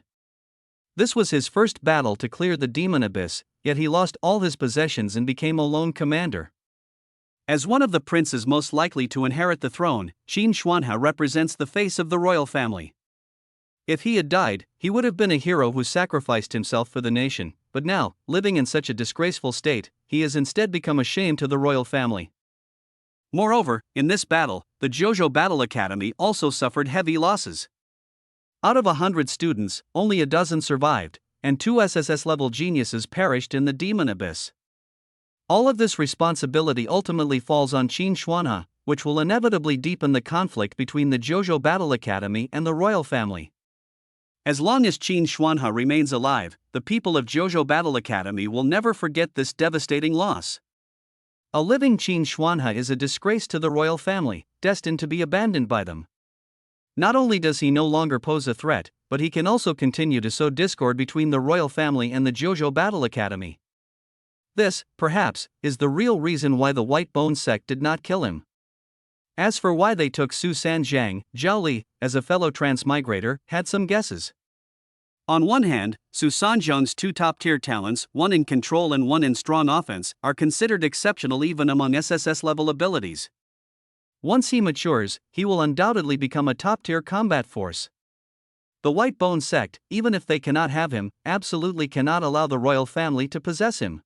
This was his first battle to clear the demon abyss, yet he lost all his possessions and became a lone commander. As one of the princes most likely to inherit the throne, Qin Xuanhe represents the face of the royal family. If he had died, he would have been a hero who sacrificed himself for the nation, but now, living in such a disgraceful state, he has instead become a shame to the royal family. Moreover, in this battle, the Zhozhou Battle Academy also suffered heavy losses. Out of 100 students, only a dozen survived, and 2 SSS-level geniuses perished in the demon abyss. All of this responsibility ultimately falls on Qin Xuanhe, which will inevitably deepen the conflict between the Zhozhou Battle Academy and the royal family. As long as Qin Xuanhe remains alive, the people of Zhozhou Battle Academy will never forget this devastating loss. A living Qin Xuanhe is a disgrace to the royal family, destined to be abandoned by them. Not only does he no longer pose a threat, but he can also continue to sow discord between the royal family and the Jojo Battle Academy. This, perhaps, is the real reason why the White Bone sect did not kill him. As for why they took Su Sanjiang, Zhao Li, as a fellow transmigrator, had some guesses. On one hand, Su Sanjiang's two top-tier talents, one in control and one in strong offense, are considered exceptional even among SSS-level abilities. Once he matures, he will undoubtedly become a top-tier combat force. The White Bone sect, even if they cannot have him, absolutely cannot allow the royal family to possess him.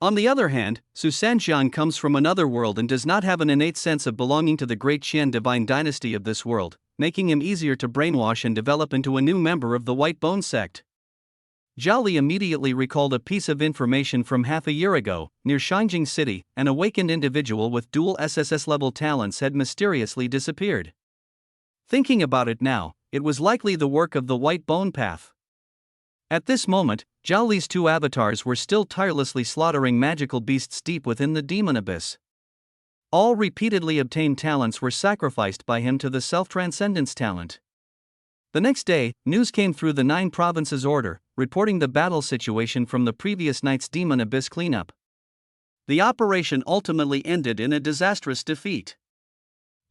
On the other hand, Su Sanjiang comes from another world and does not have an innate sense of belonging to the great Qian divine dynasty of this world, making him easier to brainwash and develop into a new member of the White Bone sect. Zhao Li immediately recalled a piece of information from half a year ago. Near Shanjing City, an awakened individual with dual SSS-level talents had mysteriously disappeared. Thinking about it now, it was likely the work of the White Bone Path. At this moment, Zhao Li's two avatars were still tirelessly slaughtering magical beasts deep within the demon abyss. All repeatedly obtained talents were sacrificed by him to the self-transcendence talent. The next day, news came through the 9 provinces order, reporting the battle situation from the previous night's demon abyss cleanup. The operation ultimately ended in a disastrous defeat.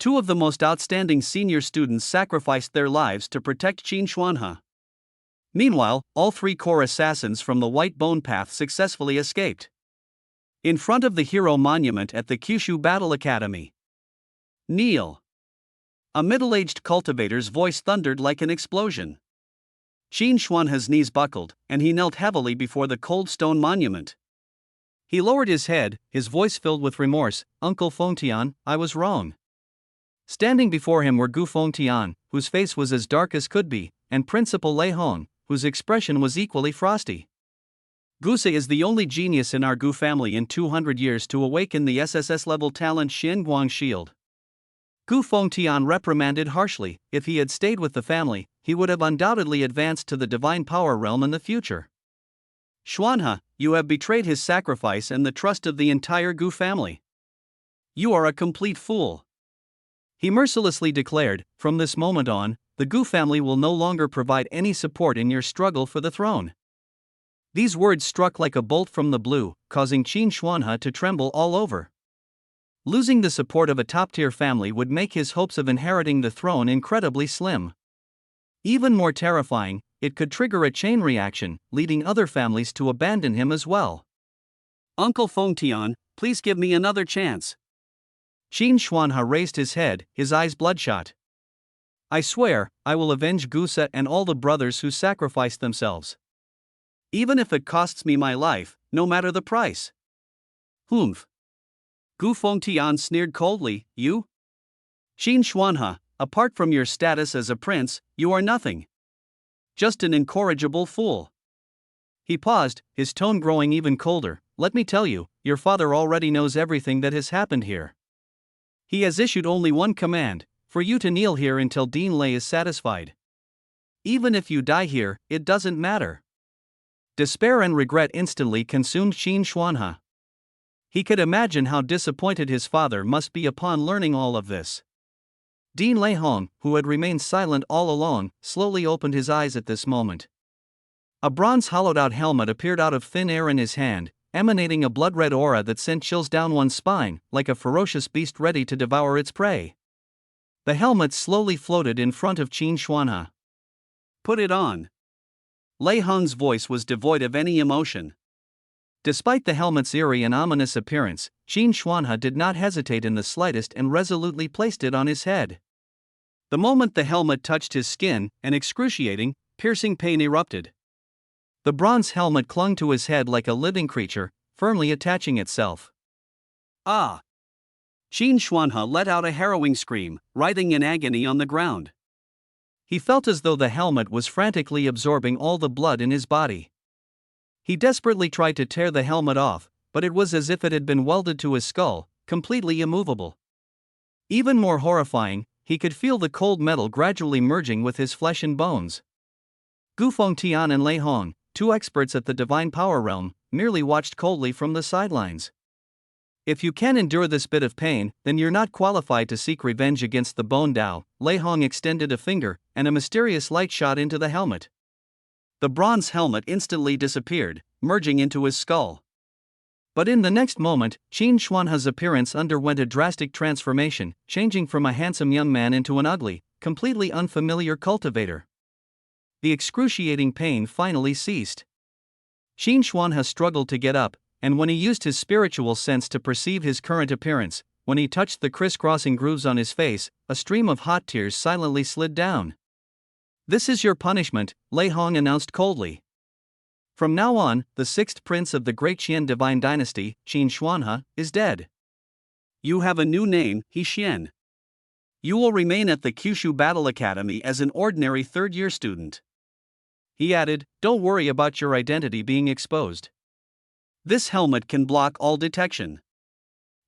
2 of the most outstanding senior students sacrificed their lives to protect Qin Xuanhe. Meanwhile, all 3 core assassins from the White Bone Path successfully escaped. In front of the hero monument at the Kyushu Battle Academy. Kneel. A middle-aged cultivator's voice thundered like an explosion. Qin Xuanhe's knees buckled, and he knelt heavily before the cold stone monument. He lowered his head, his voice filled with remorse. "Uncle Fengtian, I was wrong." Standing before him were Gu Fengtian, whose face was as dark as could be, and Principal Lei Hong, whose expression was equally frosty. Guse is the only genius in our Gu family in 200 years to awaken the SSS-level talent Xin Guang Shield. Gu Fengtian reprimanded harshly. If he had stayed with the family, he would have undoubtedly advanced to the divine power realm in the future. Xuanhe, you have betrayed his sacrifice and the trust of the entire Gu family. You are a complete fool. He mercilessly declared, from this moment on, the Gu family will no longer provide any support in your struggle for the throne. These words struck like a bolt from the blue, causing Qin Xuanhe to tremble all over. Losing the support of a top-tier family would make his hopes of inheriting the throne incredibly slim. Even more terrifying, it could trigger a chain reaction, leading other families to abandon him as well. Uncle Fengtian, please give me another chance. Qin Xuanhe raised his head, his eyes bloodshot. I swear, I will avenge Guse and all the brothers who sacrificed themselves. Even if it costs me my life, no matter the price. Humph. Gu Fengtian sneered coldly, you? Qin Xuanhe, apart from your status as a prince, you are nothing. Just an incorrigible fool. He paused, his tone growing even colder. Let me tell you, your father already knows everything that has happened here. He has issued only one command, for you to kneel here until Dean Lei is satisfied. Even if you die here, it doesn't matter. Despair and regret instantly consumed Qin Xuanhe. He could imagine how disappointed his father must be upon learning all of this. Dean Lei Hong, who had remained silent all along, slowly opened his eyes at this moment. A bronze hollowed-out helmet appeared out of thin air in his hand, emanating a blood-red aura that sent chills down one's spine, like a ferocious beast ready to devour its prey. The helmet slowly floated in front of Qin Xuanhe. Put it on. Lei Hong's voice was devoid of any emotion. Despite the helmet's eerie and ominous appearance, Qin Xuanhe did not hesitate in the slightest and resolutely placed it on his head. The moment the helmet touched his skin, an excruciating, piercing pain erupted. The bronze helmet clung to his head like a living creature, firmly attaching itself. Ah! Qin Xuanhe let out a harrowing scream, writhing in agony on the ground. He felt as though the helmet was frantically absorbing all the blood in his body. He desperately tried to tear the helmet off, but it was as if it had been welded to his skull, completely immovable. Even more horrifying, he could feel the cold metal gradually merging with his flesh and bones. Gu Fengtian and Lei Hong, 2 experts at the divine power realm, merely watched coldly from the sidelines. If you can endure this bit of pain, then you're not qualified to seek revenge against the Bone Dao. Lei Hong extended a finger, and a mysterious light shot into the helmet. The bronze helmet instantly disappeared, merging into his skull. But in the next moment, Qin Xuanhe's appearance underwent a drastic transformation, changing from a handsome young man into an ugly, completely unfamiliar cultivator. The excruciating pain finally ceased. Qin Xuanhe struggled to get up, and when he used his spiritual sense to perceive his current appearance, when he touched the crisscrossing grooves on his face, a stream of hot tears silently slid down. "This is your punishment," Lei Hong announced coldly. "From now on, the sixth prince of the Great Qian Divine Dynasty, Qin Xuanhe, is dead. You have a new name, He Xian. You will remain at the Kyushu Battle Academy as an ordinary third-year student." He added, "Don't worry about your identity being exposed. This helmet can block all detection.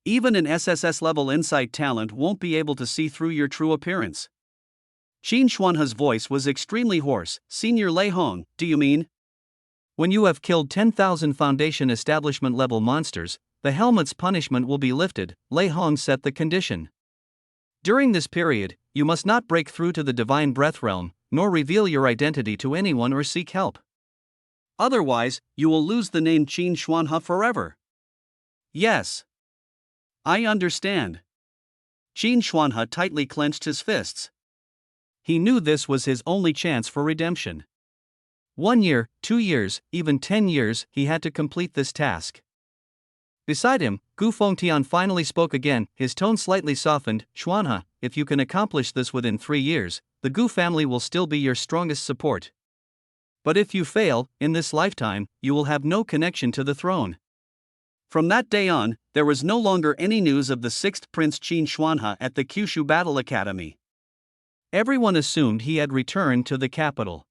Even an SSS-level insight talent won't be able to see through your true appearance." Qin Xuanhe's voice was extremely hoarse. "Senior Lei Hong, do you mean? When you have killed 10,000 Foundation establishment-level monsters, the helmet's punishment will be lifted," Lei Hong set the condition. "During this period, you must not break through to the Divine Breath Realm, nor reveal your identity to anyone or seek help. Otherwise, you will lose the name Qin Xuanhe forever." "Yes. I understand." Qin Xuanhe tightly clenched his fists. He knew this was his only chance for redemption. 1 year, 2 years, even 10 years, he had to complete this task. Beside him, Gu Fengtian finally spoke again, his tone slightly softened. "Xuanhe, if you can accomplish this within 3 years, the Gu family will still be your strongest support. But if you fail, in this lifetime, you will have no connection to the throne." From that day on, there was no longer any news of the sixth prince Qin Xuanhe at the Kyushu Battle Academy. Everyone assumed he had returned to the capital.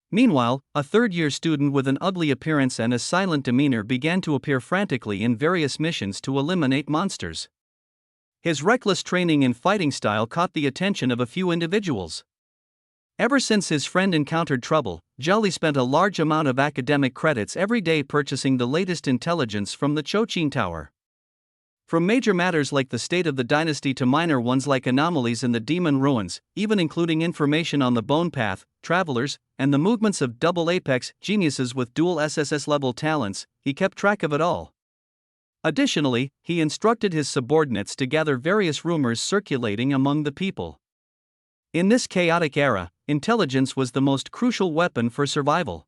Meanwhile, a third-year student with an ugly appearance and a silent demeanor began to appear frantically in various missions to eliminate monsters. His reckless training and fighting style caught the attention of a few individuals. Ever since his friend encountered trouble, Zhao Li spent a large amount of academic credits every day purchasing the latest intelligence from the Choqing Tower. From major matters like the state of the dynasty to minor ones like anomalies in the demon ruins, even including information on the bone path, travelers, and the movements of double apex geniuses with dual SSS-level talents, he kept track of it all. Additionally, he instructed his subordinates to gather various rumors circulating among the people. In this chaotic era, intelligence was the most crucial weapon for survival.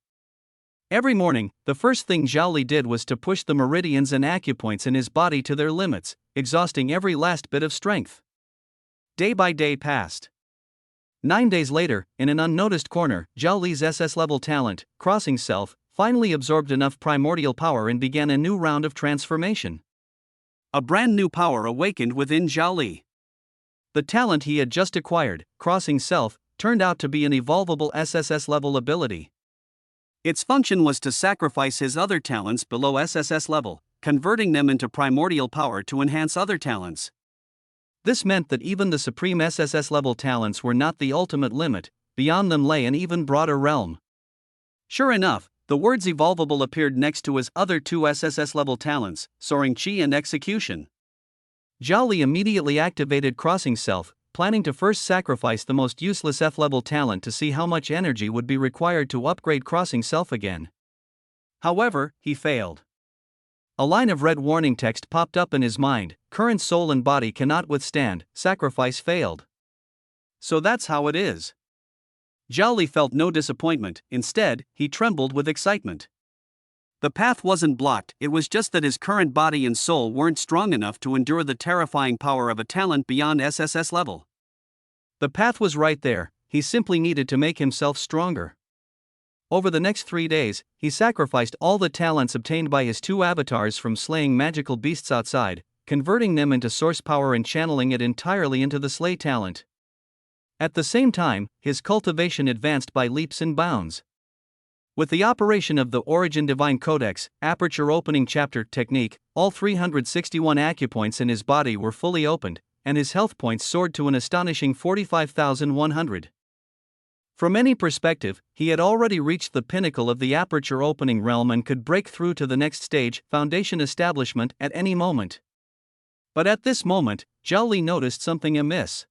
Every morning, the first thing Zhao Li did was to push the meridians and acupoints in his body to their limits, exhausting every last bit of strength. Day by day passed. 9 days later, in an unnoticed corner, Zhao Li's SS-level talent, Crossing Self, finally absorbed enough primordial power and began a new round of transformation. A brand new power awakened within Zhao Li. The talent he had just acquired, Crossing Self, turned out to be an evolvable SSS-level ability. Its function was to sacrifice his other talents below SSS level, converting them into primordial power to enhance other talents. This meant that even the supreme SSS-level talents were not the ultimate limit, beyond them lay an even broader realm. Sure enough, the words evolvable appeared next to his other 2 SSS-level talents, Soaring Qi and Execution. Zhao Li immediately activated Crossing Self, planning to first sacrifice the most useless F-level talent to see how much energy would be required to upgrade Crossing Self again. However, he failed. A line of red warning text popped up in his mind: current soul and body cannot withstand, sacrifice failed. So that's how it is. Zhao Li felt no disappointment, instead, he trembled with excitement. The path wasn't blocked, it was just that his current body and soul weren't strong enough to endure the terrifying power of a talent beyond SSS level. The path was right there, he simply needed to make himself stronger. Over the next 3 days, he sacrificed all the talents obtained by his 2 avatars from slaying magical beasts outside, converting them into source power and channeling it entirely into the slay talent. At the same time, his cultivation advanced by leaps and bounds. With the operation of the Origin Divine Codex, Aperture Opening Chapter technique, all 361 acupoints in his body were fully opened, and his health points soared to an astonishing 45,100. From any perspective, he had already reached the pinnacle of the Aperture Opening realm and could break through to the next stage, Foundation Establishment, at any moment. But at this moment, Zhao Li noticed something amiss.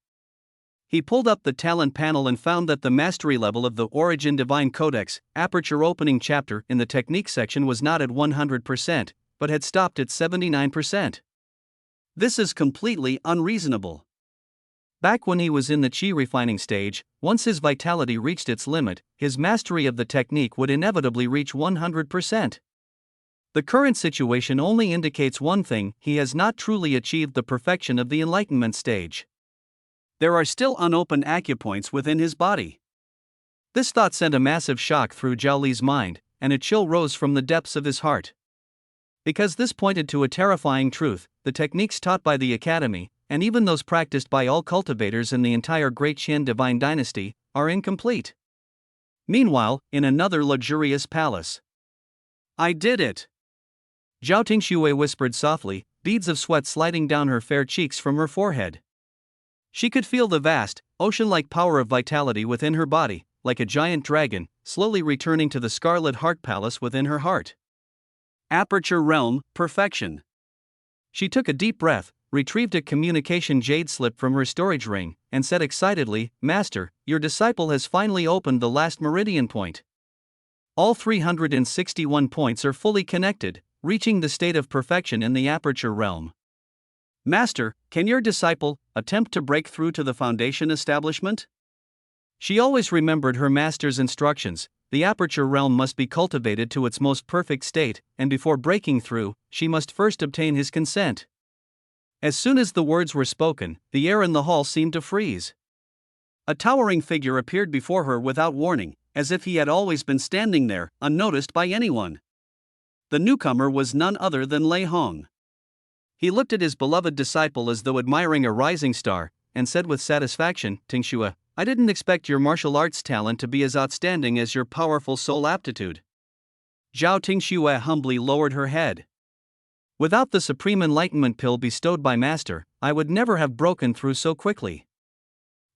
He pulled up the talent panel and found that the mastery level of the Origin Divine Codex, Aperture opening chapter in the technique section was not at 100%, but had stopped at 79%. This is completely unreasonable. Back when he was in the chi refining stage, once his vitality reached its limit, his mastery of the technique would inevitably reach 100%. The current situation only indicates one thing: he has not truly achieved the perfection of the enlightenment stage. There are still unopened acupoints within his body. This thought sent a massive shock through Zhao Li's mind, and a chill rose from the depths of his heart. Because this pointed to a terrifying truth: the techniques taught by the Academy, and even those practiced by all cultivators in the entire Great Qian Divine Dynasty, are incomplete. Meanwhile, in another luxurious palace. I did it! Zhao Tingxue whispered softly, beads of sweat sliding down her fair cheeks from her forehead. She could feel the vast, ocean-like power of vitality within her body, like a giant dragon, slowly returning to the Scarlet Heart Palace within her heart. Aperture realm, perfection. She took a deep breath, retrieved a communication jade slip from her storage ring, and said excitedly, "Master, your disciple has finally opened the last meridian point. All 361 points are fully connected, reaching the state of perfection in the Aperture realm." Master, can your disciple attempt to break through to the foundation establishment? She always remembered her master's instructions: the Aperture realm must be cultivated to its most perfect state, and before breaking through, she must first obtain his consent. As soon as the words were spoken, the air in the hall seemed to freeze. A towering figure appeared before her without warning, as if he had always been standing there, unnoticed by anyone. The newcomer was none other than Lei Hong. He looked at his beloved disciple as though admiring a rising star, and said with satisfaction, "Tingxue, I didn't expect your martial arts talent to be as outstanding as your powerful soul aptitude." Zhao Tingxue humbly lowered her head. "Without the supreme enlightenment pill bestowed by Master, I would never have broken through so quickly.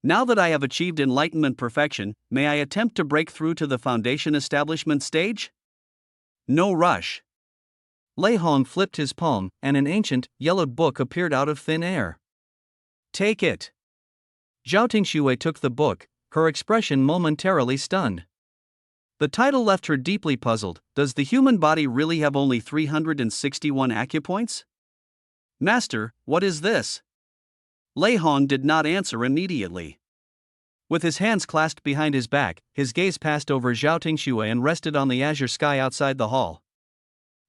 Now that I have achieved enlightenment perfection, may I attempt to break through to the foundation establishment stage? No rush." Lei Hong flipped his palm, and an ancient, yellowed book appeared out of thin air. "Take it." Zhao Tingxue took the book, her expression momentarily stunned. The title left her deeply puzzled. Does the human body really have only 361 acupoints? Master, what is this? Lei Hong did not answer immediately. With his hands clasped behind his back, his gaze passed over Zhao Tingxue and rested on the azure sky outside the hall.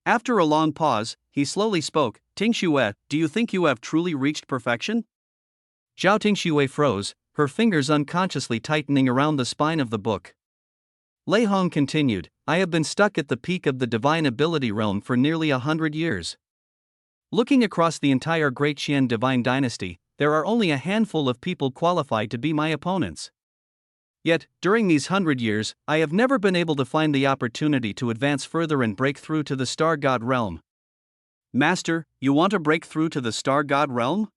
After a long pause, he slowly spoke, "Tingxue, do you think you have truly reached perfection?" Zhao Tingxue froze, her fingers unconsciously tightening around the spine of the book. Lei Hong continued, "I have been stuck at the peak of the divine ability realm for nearly 100 years. Looking across the entire Great Qian Divine Dynasty, there are only a handful of people qualified to be my opponents. Yet, during these 100 years, I have never been able to find the opportunity to advance further and break through to the Star God realm." Master, you want to break through to the Star God realm?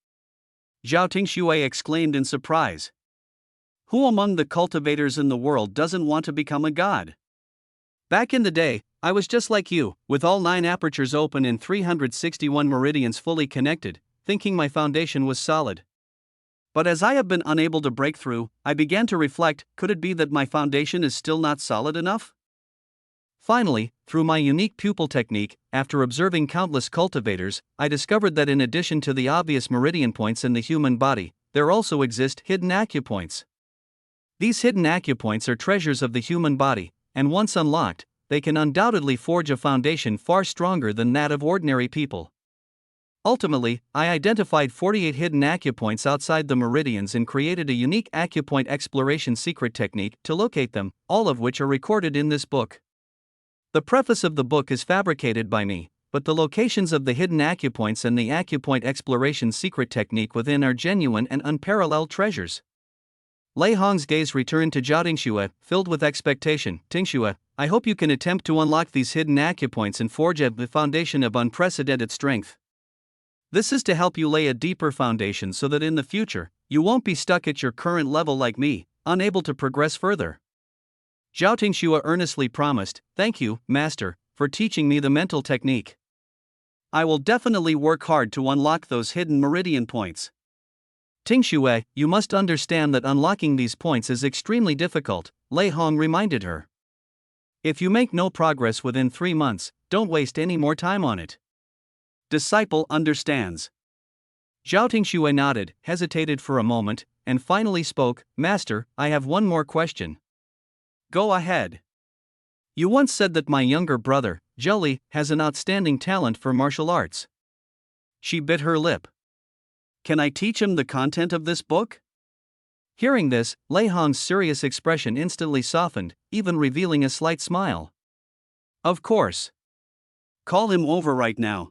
Zhao Tingxue exclaimed in surprise. Who among the cultivators in the world doesn't want to become a god? Back in the day, I was just like you, with all 9 apertures open and 361 meridians fully connected, thinking my foundation was solid. But as I have been unable to break through, I began to reflect, could it be that my foundation is still not solid enough? Finally, through my unique pupil technique, after observing countless cultivators, I discovered that in addition to the obvious meridian points in the human body, there also exist hidden acupoints. These hidden acupoints are treasures of the human body, and once unlocked, they can undoubtedly forge a foundation far stronger than that of ordinary people. Ultimately, I identified 48 hidden acupoints outside the meridians and created a unique acupoint exploration secret technique to locate them, all of which are recorded in this book. The preface of the book is fabricated by me, but the locations of the hidden acupoints and the acupoint exploration secret technique within are genuine and unparalleled treasures. Lei Hong's gaze returned to Zhao Tingxue, filled with expectation. "Tingxue, I hope you can attempt to unlock these hidden acupoints and forge a foundation of unprecedented strength. This is to help you lay a deeper foundation so that in the future, you won't be stuck at your current level like me, unable to progress further." Zhao Tingxue earnestly promised, "Thank you, Master, for teaching me the mental technique. I will definitely work hard to unlock those hidden meridian points. Tingxue, you must understand that unlocking these points is extremely difficult, Lei Hong reminded her. If you make no progress within 3 months, don't waste any more time on it. Disciple understands. Zhao Tingxue nodded, hesitated for a moment, and finally spoke, Master, I have one more question. Go ahead. You once said that my younger brother, Zhao Li, has an outstanding talent for martial arts. She bit her lip. Can I teach him the content of this book? Hearing this, Lei Hong's serious expression instantly softened, even revealing a slight smile. Of course. Call him over right now.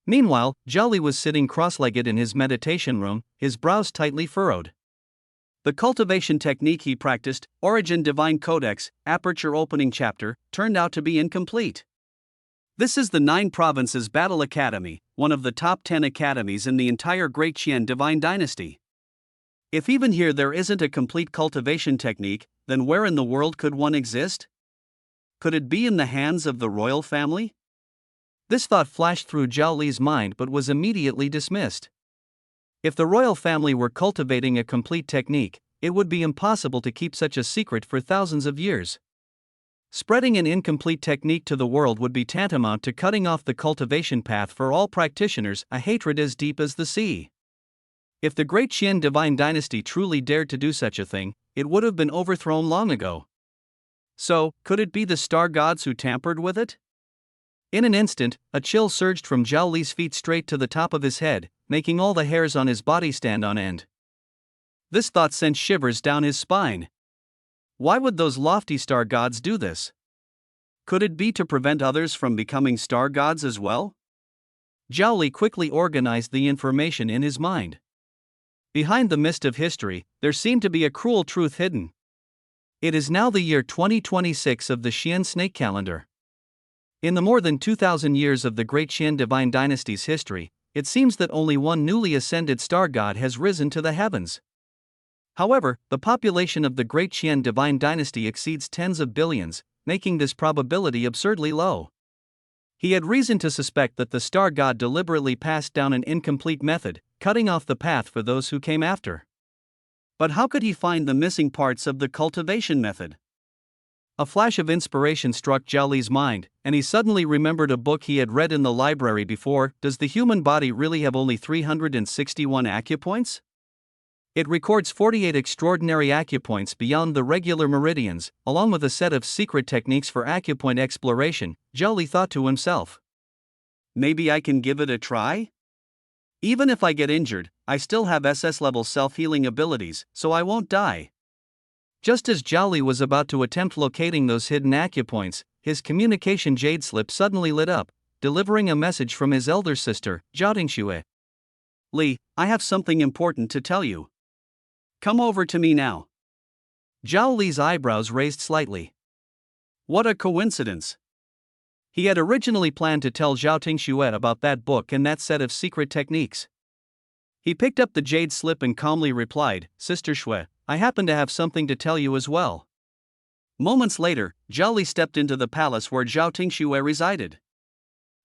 Meanwhile, Zhao Li was sitting cross-legged in his meditation room, his brows tightly furrowed. The cultivation technique he practiced, Origin Divine Codex, Aperture Opening Chapter, turned out to be incomplete. This is the 9 Provinces Battle Academy, one of the top 10 academies in the entire Great Qian Divine Dynasty. If even here there isn't a complete cultivation technique, then where in the world could one exist? Could it be in the hands of the royal family? This thought flashed through Zhao Li's mind but was immediately dismissed. If the royal family were cultivating a complete technique, it would be impossible to keep such a secret for thousands of years. Spreading an incomplete technique to the world would be tantamount to cutting off the cultivation path for all practitioners, a hatred as deep as the sea. If the Great Qian Divine Dynasty truly dared to do such a thing, it would have been overthrown long ago. So, could it be the star gods who tampered with it? In an instant, a chill surged from Zhao Li's feet straight to the top of his head, making all the hairs on his body stand on end. This thought sent shivers down his spine. Why would those lofty star gods do this? Could it be to prevent others from becoming star gods as well? Zhao Li quickly organized the information in his mind. Behind the mist of history, there seemed to be a cruel truth hidden. It is now the year 2026 of the Qian snake calendar. In the more than 2,000 years of the Great Qian Divine Dynasty's history, it seems that only one newly ascended star god has risen to the heavens. However, the population of the Great Qian Divine Dynasty exceeds tens of billions, making this probability absurdly low. He had reason to suspect that the star god deliberately passed down an incomplete method, cutting off the path for those who came after. But how could he find the missing parts of the cultivation method? A flash of inspiration struck Zhao Li's mind, and he suddenly remembered a book he had read in the library before. Does the human body really have only 361 acupoints? It records 48 extraordinary acupoints beyond the regular meridians, along with a set of secret techniques for acupoint exploration, Zhao Li thought to himself. Maybe I can give it a try? Even if I get injured, I still have SS-level self-healing abilities, so I won't die. Just as Zhao Li was about to attempt locating those hidden acupoints, his communication jade slip suddenly lit up, delivering a message from his elder sister, Zhao Tingxue. Li, I have something important to tell you. Come over to me now. Zhao Li's eyebrows raised slightly. What a coincidence. He had originally planned to tell Zhao Tingxue about that book and that set of secret techniques. He picked up the jade slip and calmly replied, Sister Xue, I happen to have something to tell you as well. Moments later, Zhao Li stepped into the palace where Zhao Tingxue resided.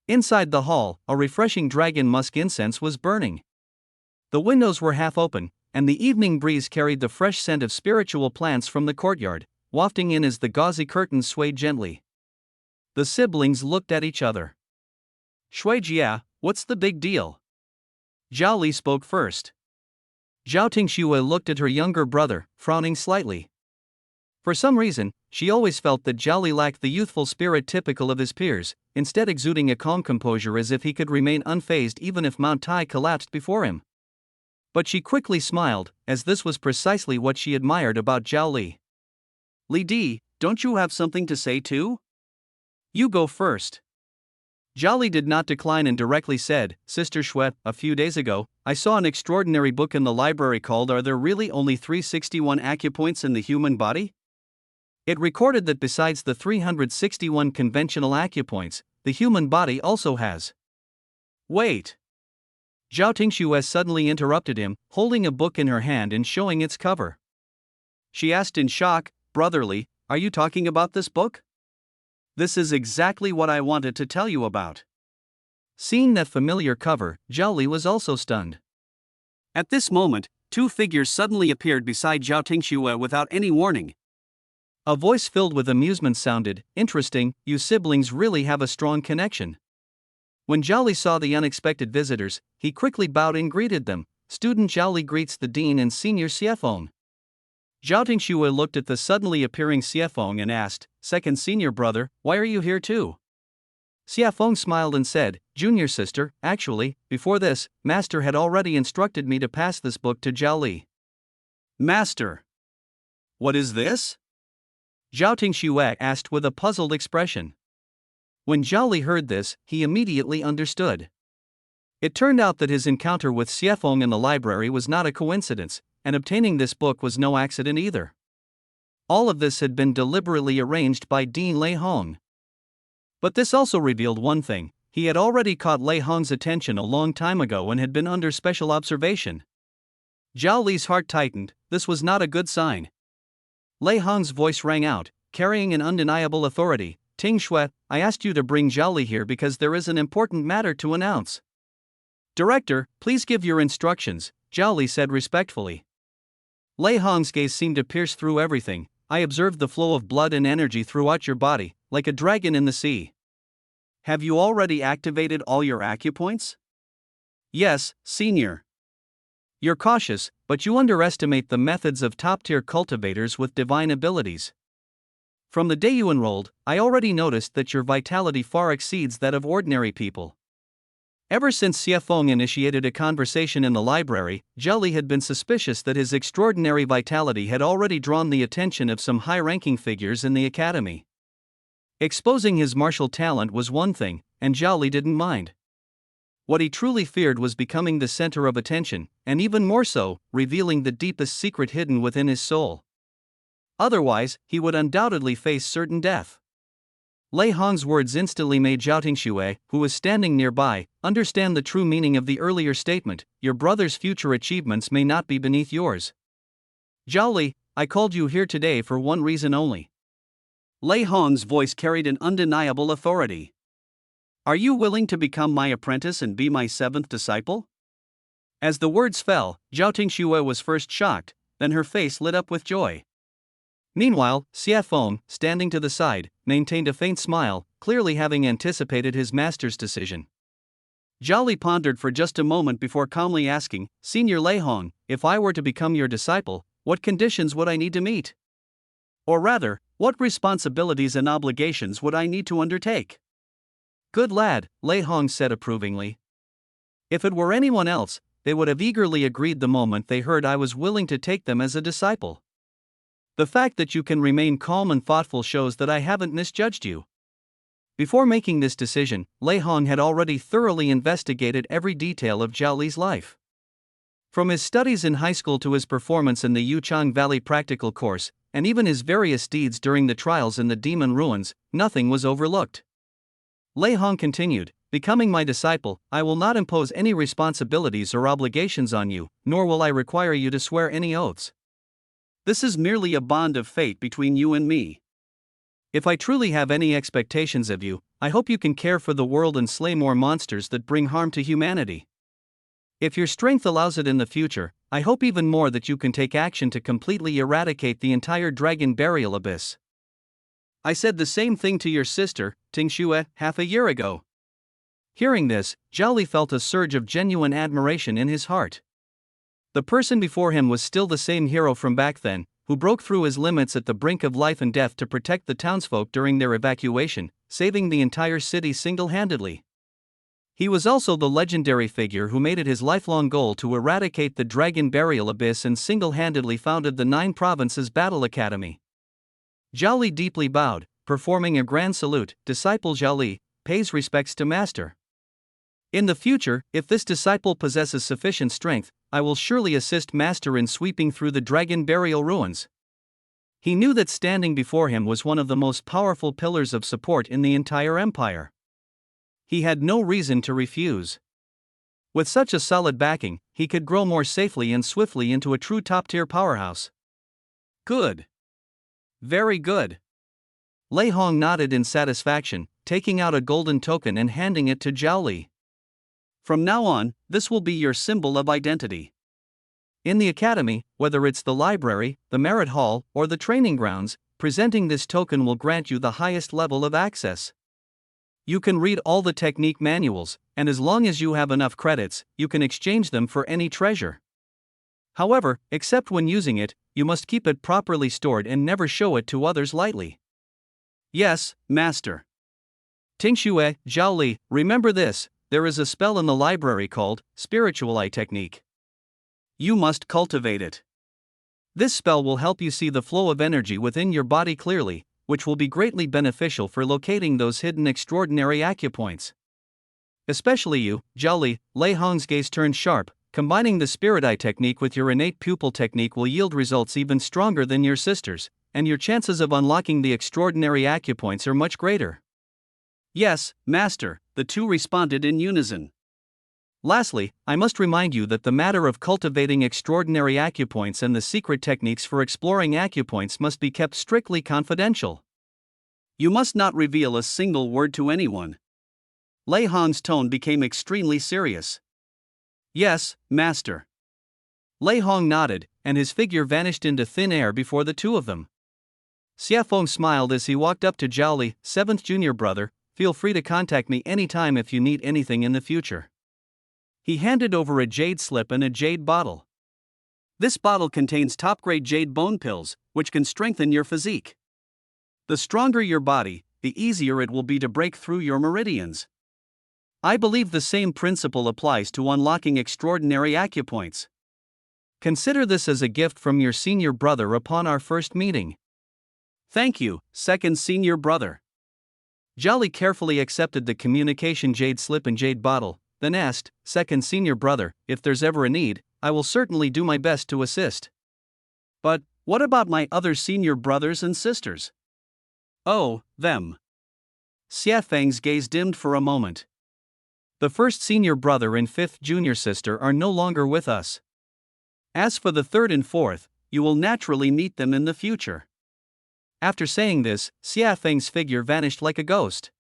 Inside the hall, a refreshing dragon musk incense was burning. The windows were half open, and the evening breeze carried the fresh scent of spiritual plants from the courtyard, wafting in as the gauzy curtains swayed gently. The siblings looked at each other. Shuijia, what's the big deal? Zhao Li spoke first. Zhao Tingxue looked at her younger brother, frowning slightly. For some reason, she always felt that Zhao Li lacked the youthful spirit typical of his peers, instead exuding a calm composure as if he could remain unfazed even if Mount Tai collapsed before him. But she quickly smiled, as this was precisely what she admired about Zhao Li. Li Di, don't you have something to say too? You go first. Zhao Li did not decline and directly said, Sister Xue, a few days ago, I saw an extraordinary book in the library called Are There Really Only 361 Acupoints in the Human Body? It recorded that besides the 361 conventional acupoints, the human body also has. Wait. Zhao Tingxue suddenly interrupted him, holding a book in her hand and showing its cover. She asked in shock, Brotherly, are you talking about this book? This is exactly what I wanted to tell you about. Seeing that familiar cover, Zhao Li was also stunned. At this moment, two figures suddenly appeared beside Zhao Tingxue without any warning. A voice filled with amusement sounded, "Interesting, you siblings really have a strong connection." When Zhao Li saw the unexpected visitors, he quickly bowed and greeted them. Student Zhao Li greets the dean and senior Xiefeng. Zhao Tingxue looked at the suddenly appearing Xiefeng and asked, "Second senior brother, why are you here too?" Xiefeng smiled and said, "Junior sister, actually, before this, Master had already instructed me to pass this book to Zhao Li." Master, what is this? Zhao Tingxue asked with a puzzled expression. When Zhao Li heard this, he immediately understood. It turned out that his encounter with Xiefeng in the library was not a coincidence, and obtaining this book was no accident either. All of this had been deliberately arranged by Dean Lei Hong. But this also revealed one thing: he had already caught Lei Hong's attention a long time ago and had been under special observation. Zhao Li's heart tightened. This was not a good sign. Lei Hong's voice rang out, carrying an undeniable authority. "Tingxue, I asked you to bring Zhao Li here because there is an important matter to announce." "Director, please give your instructions," Zhao Li said respectfully. Lei Hong's gaze seemed to pierce through everything. "I observed the flow of blood and energy throughout your body, like a dragon in the sea." Have you already activated all your acupoints? "Yes, senior." "You're cautious, but you underestimate the methods of top-tier cultivators with divine abilities. From the day you enrolled, I already noticed that your vitality far exceeds that of ordinary people." Ever since Xiefeng initiated a conversation in the library, Zhao Li had been suspicious that his extraordinary vitality had already drawn the attention of some high-ranking figures in the academy. Exposing his martial talent was one thing, and Zhao Li didn't mind. What he truly feared was becoming the center of attention, and even more so, revealing the deepest secret hidden within his soul. Otherwise, he would undoubtedly face certain death. Lei Hong's words instantly made Zhao Tingxue, who was standing nearby, understand the true meaning of the earlier statement: "Your brother's future achievements may not be beneath yours." "Zhao Li, I called you here today for one reason only." Lei Hong's voice carried an undeniable authority. "Are you willing to become my apprentice and be my seventh disciple?" As the words fell, Zhao Tingxue was first shocked, then her face lit up with joy. Meanwhile, Xiefeng, standing to the side, maintained a faint smile, clearly having anticipated his master's decision. Zhao Li pondered for just a moment before calmly asking, "Senior Lei Hong, if I were to become your disciple, what conditions would I need to meet? Or rather, what responsibilities and obligations would I need to undertake?" "Good lad," Lei Hong said approvingly. "If it were anyone else, they would have eagerly agreed the moment they heard I was willing to take them as a disciple. The fact that you can remain calm and thoughtful shows that I haven't misjudged you." Before making this decision, Lei Hong had already thoroughly investigated every detail of Zhao Li's life. From his studies in high school to his performance in the Yuchang Valley practical course, and even his various deeds during the trials in the demon ruins, nothing was overlooked. Lei Hong continued, "Becoming my disciple, I will not impose any responsibilities or obligations on you, nor will I require you to swear any oaths. This is merely a bond of fate between you and me. If I truly have any expectations of you, I hope you can care for the world and slay more monsters that bring harm to humanity. If your strength allows it in the future, I hope even more that you can take action to completely eradicate the entire dragon burial abyss. I said the same thing to your sister, Tingxue, half a year ago." Hearing this, Zhao Li felt a surge of genuine admiration in his heart. The person before him was still the same hero from back then, who broke through his limits at the brink of life and death to protect the townsfolk during their evacuation, saving the entire city single-handedly. He was also the legendary figure who made it his lifelong goal to eradicate the dragon burial abyss and single-handedly founded the 9 Provinces Battle Academy. Zhao Li deeply bowed, performing a grand salute. "Disciple Zhao Li pays respects to master. In the future, if this disciple possesses sufficient strength, I will surely assist master in sweeping through the dragon burial ruins." He knew that standing before him was one of the most powerful pillars of support in the entire empire. He had no reason to refuse. With such a solid backing, he could grow more safely and swiftly into a true top-tier powerhouse. Good. Very good. Lei Hong nodded in satisfaction, taking out a golden token and handing it to Zhao Li. From now on, this will be your symbol of identity. In the academy, whether it's the library, the merit hall, or the training grounds, presenting this token will grant you the highest level of access. You can read all the technique manuals, and as long as you have enough credits, you can exchange them for any treasure. However, except when using it, you must keep it properly stored and never show it to others lightly. Yes, Master. Tingxue, Zhao Li, remember this, there is a spell in the library called Spiritual Eye Technique. You must cultivate it. This spell will help you see the flow of energy within your body clearly, which will be greatly beneficial for locating those hidden extraordinary acupoints. Especially you, Zhao Li, Lei Hong's gaze turned sharp. Combining the spirit eye technique with your innate pupil technique will yield results even stronger than your sister's, and your chances of unlocking the extraordinary acupoints are much greater. Yes, Master, the two responded in unison. Lastly, I must remind you that the matter of cultivating extraordinary acupoints and the secret techniques for exploring acupoints must be kept strictly confidential. You must not reveal a single word to anyone. Lei Hong's tone became extremely serious. Yes, Master. Lei Hong nodded, and his figure vanished into thin air before the two of them. Xiafeng smiled as he walked up to Zhao Li, 7th junior brother, feel free to contact me anytime if you need anything in the future. He handed over a jade slip and a jade bottle. This bottle contains top-grade jade bone pills, which can strengthen your physique. The stronger your body, the easier it will be to break through your meridians. I believe the same principle applies to unlocking extraordinary acupoints. Consider this as a gift from your senior brother upon our first meeting. Thank you, second senior brother. Zhao Li carefully accepted the communication jade slip and jade bottle, then asked, second senior brother, if there's ever a need, I will certainly do my best to assist. But, what about my other senior brothers and sisters? Oh, them. Xiafeng's gaze dimmed for a moment. The first senior brother and 5th junior sister are no longer with us. As for the 3rd and 4th, you will naturally meet them in the future. After saying this, Xiafeng's figure vanished like a ghost.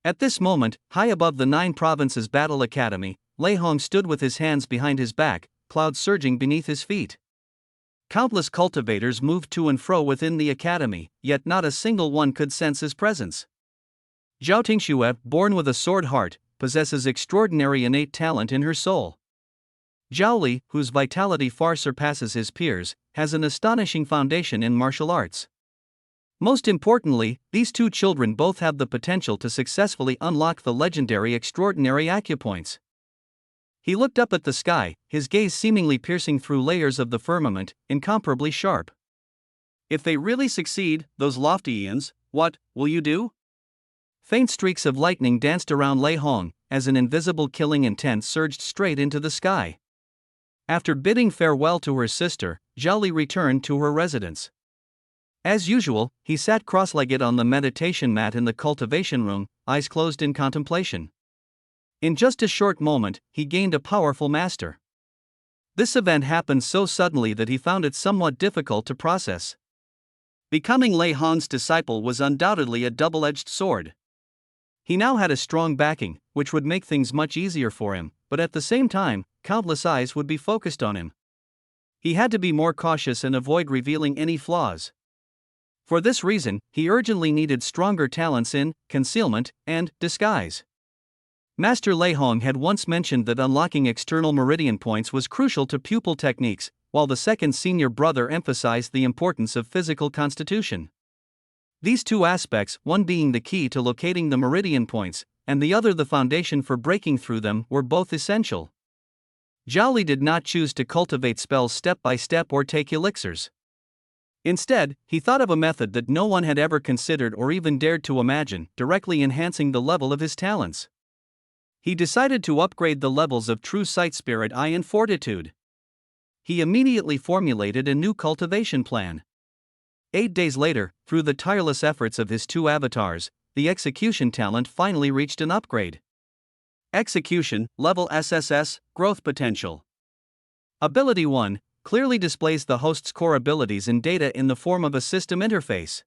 At this moment, high above the 9 Provinces Battle Academy, Lei Hong stood with his hands behind his back, clouds surging beneath his feet. Countless cultivators moved to and fro within the academy, yet not a single one could sense his presence. Zhao Tingxue, born with a sword heart, possesses extraordinary innate talent in her soul. Zhao Li, whose vitality far surpasses his peers, has an astonishing foundation in martial arts. Most importantly, these two children both have the potential to successfully unlock the legendary extraordinary acupoints. He looked up at the sky, his gaze seemingly piercing through layers of the firmament, incomparably sharp. If they really succeed, those lofty eons, what will you do? Faint streaks of lightning danced around Lei Hong, as an invisible killing intent surged straight into the sky. After bidding farewell to her sister, Zhao Li returned to her residence. As usual, he sat cross-legged on the meditation mat in the cultivation room, eyes closed in contemplation. In just a short moment, he gained a powerful master. This event happened so suddenly that he found it somewhat difficult to process. Becoming Lei Hong's disciple was undoubtedly a double-edged sword. He now had a strong backing, which would make things much easier for him, but at the same time, countless eyes would be focused on him. He had to be more cautious and avoid revealing any flaws. For this reason, he urgently needed stronger talents in concealment and disguise. Master Lei Hong had once mentioned that unlocking external meridian points was crucial to pupil techniques, while the second senior brother emphasized the importance of physical constitution. These two aspects, one being the key to locating the meridian points, and the other the foundation for breaking through them, were both essential. Zhao Li did not choose to cultivate spells step by step or take elixirs. Instead, he thought of a method that no one had ever considered or even dared to imagine, directly enhancing the level of his talents. He decided to upgrade the levels of true sight, spirit eye, and fortitude. He immediately formulated a new cultivation plan. 8 days later, through the tireless efforts of his two avatars, the execution talent finally reached an upgrade. Execution, level SSS, growth potential. Ability 1, clearly displays the host's core abilities and data in the form of a system interface.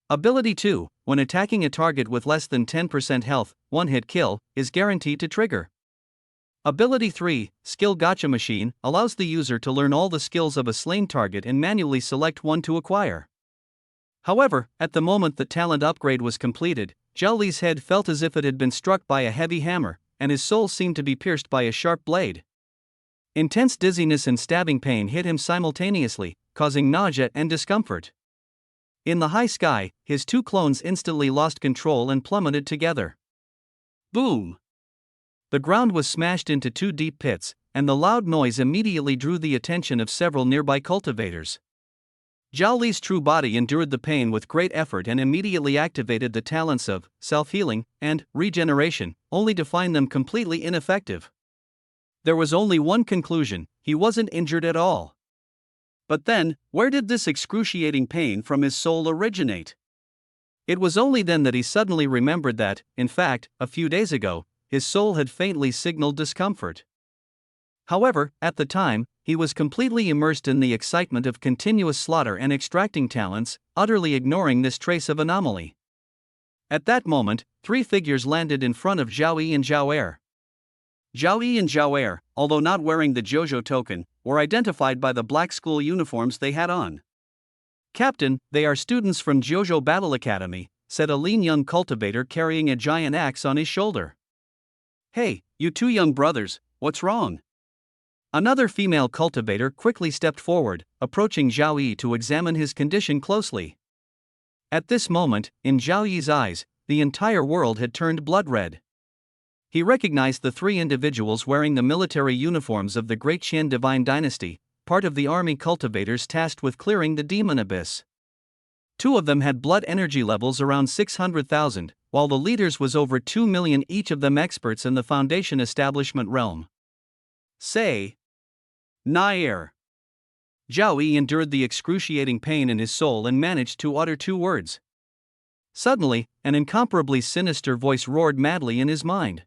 Ability 2, when attacking a target with less than 10% health, one hit kill, is guaranteed to trigger. Ability 3, Skill Gotcha Machine, allows the user to learn all the skills of a slain target and manually select one to acquire. However, at the moment the talent upgrade was completed, Zhao Li's head felt as if it had been struck by a heavy hammer, and his soul seemed to be pierced by a sharp blade. Intense dizziness and stabbing pain hit him simultaneously, causing nausea and discomfort. In the high sky, his two clones instantly lost control and plummeted together. Boom! The ground was smashed into two deep pits, and the loud noise immediately drew the attention of several nearby cultivators. Zhao Li's true body endured the pain with great effort and immediately activated the talents of self-healing and regeneration, only to find them completely ineffective. There was only one conclusion: he wasn't injured at all. But then, where did this excruciating pain from his soul originate? It was only then that he suddenly remembered that, in fact, a few days ago, his soul had faintly signaled discomfort. However, at the time, he was completely immersed in the excitement of continuous slaughter and extracting talents, utterly ignoring this trace of anomaly. At that moment, three figures landed in front of Zhao Li and Zhao Er. Zhao Li and Zhao Er, although not wearing the Jojo token, were identified by the black school uniforms they had on. "Captain, they are students from Jojo Battle Academy," said a lean young cultivator carrying a giant axe on his shoulder. "Hey, you two young brothers, what's wrong?" Another female cultivator quickly stepped forward, approaching Zhao Yi to examine his condition closely. At this moment, in Zhao Yi's eyes, the entire world had turned blood red. He recognized the three individuals wearing the military uniforms of the Great Qian Divine Dynasty, part of the army cultivators tasked with clearing the demon abyss. Two of them had blood energy levels around 600,000, while the leaders was over 2 million, each of them experts in the Foundation establishment realm. Say, Nair. Zhao Yi endured the excruciating pain in his soul and managed to utter two words. Suddenly, an incomparably sinister voice roared madly in his mind.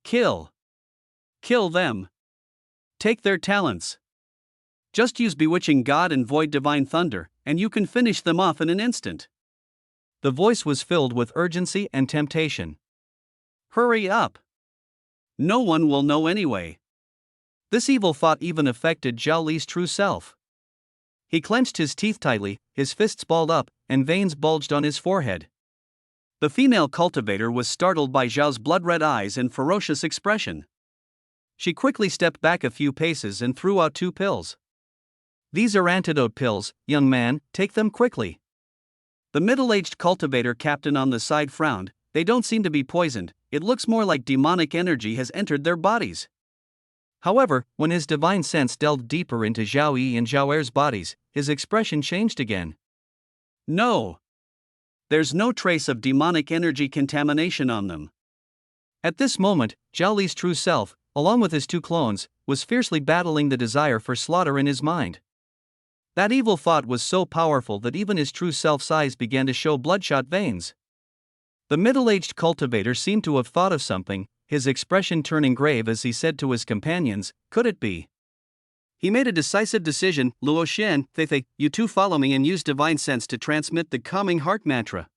Kill. Kill them. Take their talents. Just use Bewitching God and Void Divine Thunder, and you can finish them off in an instant. The voice was filled with urgency and temptation. Hurry up. No one will know anyway. This evil thought even affected Zhao Li's true self. He clenched his teeth tightly, his fists balled up, and veins bulged on his forehead. The female cultivator was startled by Zhao's blood-red eyes and ferocious expression. She quickly stepped back a few paces and threw out two pills. "These are antidote pills, young man, take them quickly." The middle-aged cultivator captain on the side frowned. "They don't seem to be poisoned, it looks more like demonic energy has entered their bodies." However, when his divine sense delved deeper into Zhao Yi and Zhao Er's bodies, his expression changed again. "No. There's no trace of demonic energy contamination on them." At this moment, Zhao Li's true self, along with his two clones, was fiercely battling the desire for slaughter in his mind. That evil thought was so powerful that even his true self's eyes began to show bloodshot veins. The middle-aged cultivator seemed to have thought of something, his expression turning grave as he said to his companions, "Could it be?" He made a decisive decision. "Luo Shen, Feifei, you two follow me and use divine sense to transmit the calming heart mantra."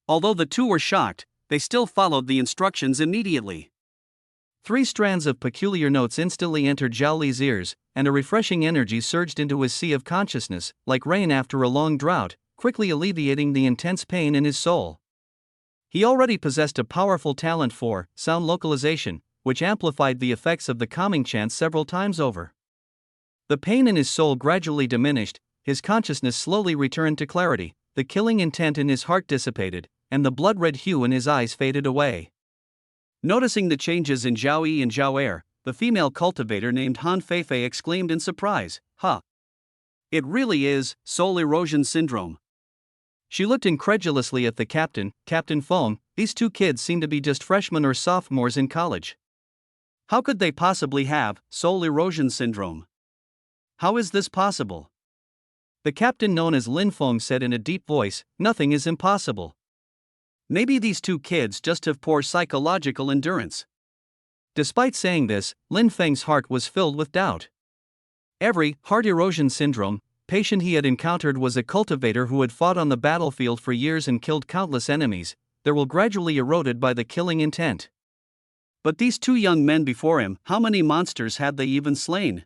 Although the two were shocked, they still followed the instructions immediately. Three strands of peculiar notes instantly entered Zhao Li's ears, and a refreshing energy surged into his sea of consciousness, like rain after a long drought, quickly alleviating the intense pain in his soul. He already possessed a powerful talent for sound localization, which amplified the effects of the calming chant several times over. The pain in his soul gradually diminished, his consciousness slowly returned to clarity, the killing intent in his heart dissipated, and the blood-red hue in his eyes faded away. Noticing the changes in Zhao Yi and Zhao Er, the female cultivator named Han Feifei exclaimed in surprise, "Huh! It really is soul erosion syndrome." She looked incredulously at the captain, Captain Feng. "These two kids seem to be just freshmen or sophomores in college. How could they possibly have soul erosion syndrome? How is this possible?" The captain, known as Lin Feng, said in a deep voice, "Nothing is impossible. Maybe these two kids just have poor psychological endurance." Despite saying this, Lin Feng's heart was filled with doubt. Every heart erosion syndrome patient he had encountered was a cultivator who had fought on the battlefield for years and killed countless enemies. They were gradually eroded by the killing intent. But these two young men before him, how many monsters had they even slain?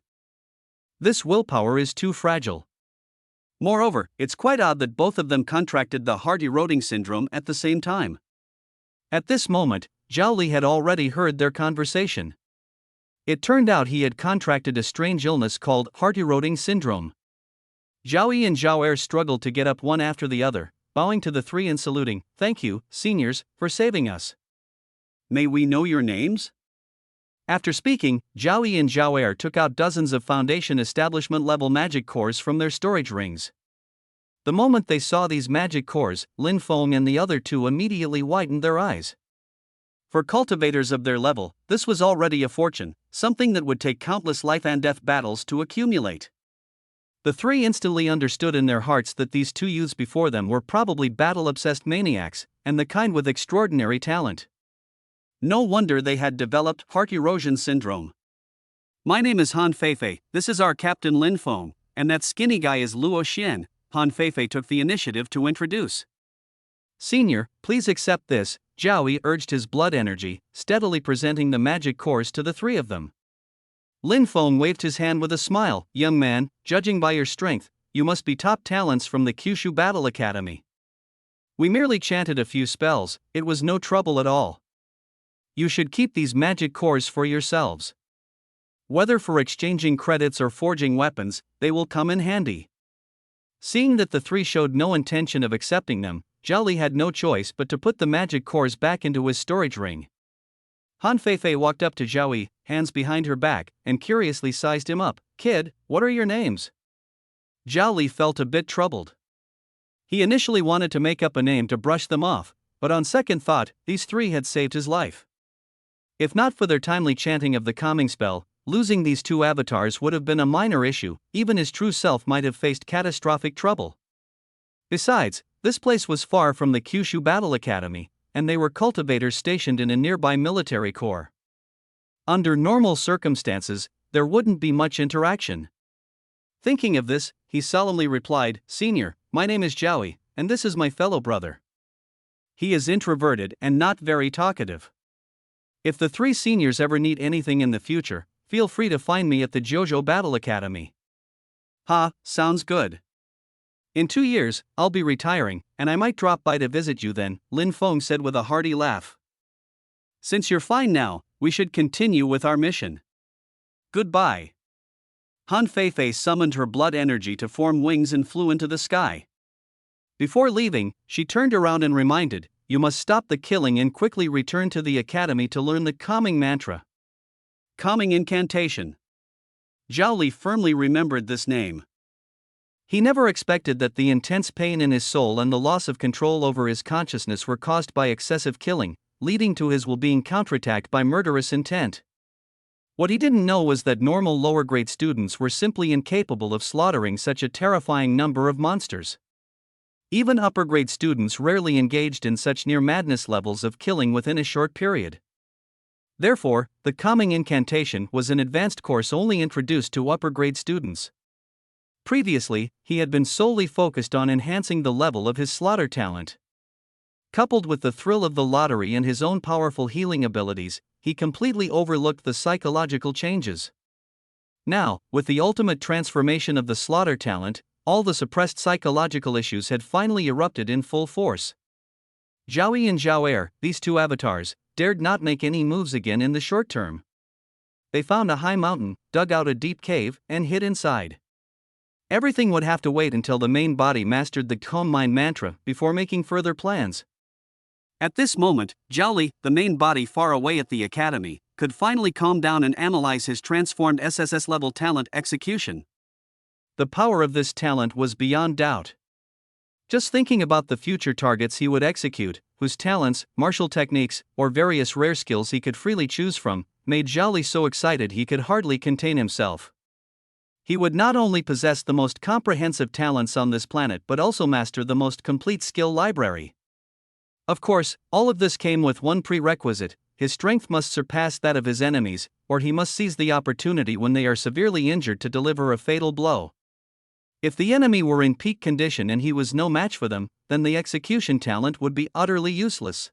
This willpower is too fragile. Moreover, it's quite odd that both of them contracted the heart-eroding syndrome at the same time. At this moment, Zhao Li had already heard their conversation. It turned out he had contracted a strange illness called heart-eroding syndrome. Zhao Li and Zhao Er struggled to get up one after the other, bowing to the three and saluting. "Thank you, seniors, for saving us." May we know your names? After speaking, Zhao Li and Zhao Er took out dozens of Foundation Establishment-level magic cores from their storage rings. The moment they saw these magic cores, Lin Feng and the other two immediately widened their eyes. For cultivators of their level, this was already a fortune, something that would take countless life and death battles to accumulate. The three instantly understood in their hearts that these two youths before them were probably battle-obsessed maniacs, and the kind with extraordinary talent. No wonder they had developed heart erosion syndrome. My name is Han Feifei, this is our captain Lin Feng, and that skinny guy is Luo Xian. Han Feifei took the initiative to introduce. "Senior, please accept this," Zhao Li urged his blood energy, steadily presenting the magic cores to the three of them. Lin Feng waved his hand with a smile. "Young man, judging by your strength, you must be top talents from the Kyushu Battle Academy. We merely chanted a few spells, it was no trouble at all. You should keep these magic cores for yourselves. Whether for exchanging credits or forging weapons, they will come in handy." Seeing that the three showed no intention of accepting them, Zhao Li had no choice but to put the magic cores back into his storage ring. Han Feifei walked up to Zhao Li, hands behind her back, and curiously sized him up. "Kid, what are your names?" Zhao Li felt a bit troubled. He initially wanted to make up a name to brush them off, but on second thought, these three had saved his life. If not for their timely chanting of the calming spell, losing these two avatars would have been a minor issue. Even his true self might have faced catastrophic trouble. Besides, this place was far from the Kyushu Battle Academy, and they were cultivators stationed in a nearby military corps. Under normal circumstances, there wouldn't be much interaction. Thinking of this, he solemnly replied, "Senior, my name is Zhao Li, and this is my fellow brother. He is introverted and not very talkative. If the three seniors ever need anything in the future, feel free to find me at the Jojo Battle Academy." "Ha, sounds good. "In 2 years, I'll be retiring, and I might drop by to visit you then," Lin Feng said with a hearty laugh. "Since you're fine now, we should continue with our mission. Goodbye." Han Feifei summoned her blood energy to form wings and flew into the sky. Before leaving, she turned around and reminded, "You must stop the killing and quickly return to the academy to learn the calming mantra." Calming incantation. Zhao Li firmly remembered this name. He never expected that the intense pain in his soul and the loss of control over his consciousness were caused by excessive killing, leading to his will being counterattacked by murderous intent. What he didn't know was that normal lower-grade students were simply incapable of slaughtering such a terrifying number of monsters. Even upper-grade students rarely engaged in such near-madness levels of killing within a short period. Therefore, the calming incantation was an advanced course only introduced to upper-grade students. Previously, he had been solely focused on enhancing the level of his slaughter talent. Coupled with the thrill of the lottery and his own powerful healing abilities, he completely overlooked the psychological changes. Now, with the ultimate transformation of the slaughter talent, all the suppressed psychological issues had finally erupted in full force. Zhao Li and Zhao Er, these two avatars, dared not make any moves again in the short term. They found a high mountain, dug out a deep cave, and hid inside. Everything would have to wait until the main body mastered the calm mind mantra before making further plans. At this moment, Zhao Li, the main body far away at the academy, could finally calm down and analyze his transformed SSS-level talent execution. The power of this talent was beyond doubt. Just thinking about the future targets he would execute, whose talents, martial techniques, or various rare skills he could freely choose from, made Zhao Li so excited he could hardly contain himself. He would not only possess the most comprehensive talents on this planet but also master the most complete skill library. Of course, all of this came with one prerequisite: his strength must surpass that of his enemies, or he must seize the opportunity when they are severely injured to deliver a fatal blow. If the enemy were in peak condition and he was no match for them, then the execution talent would be utterly useless.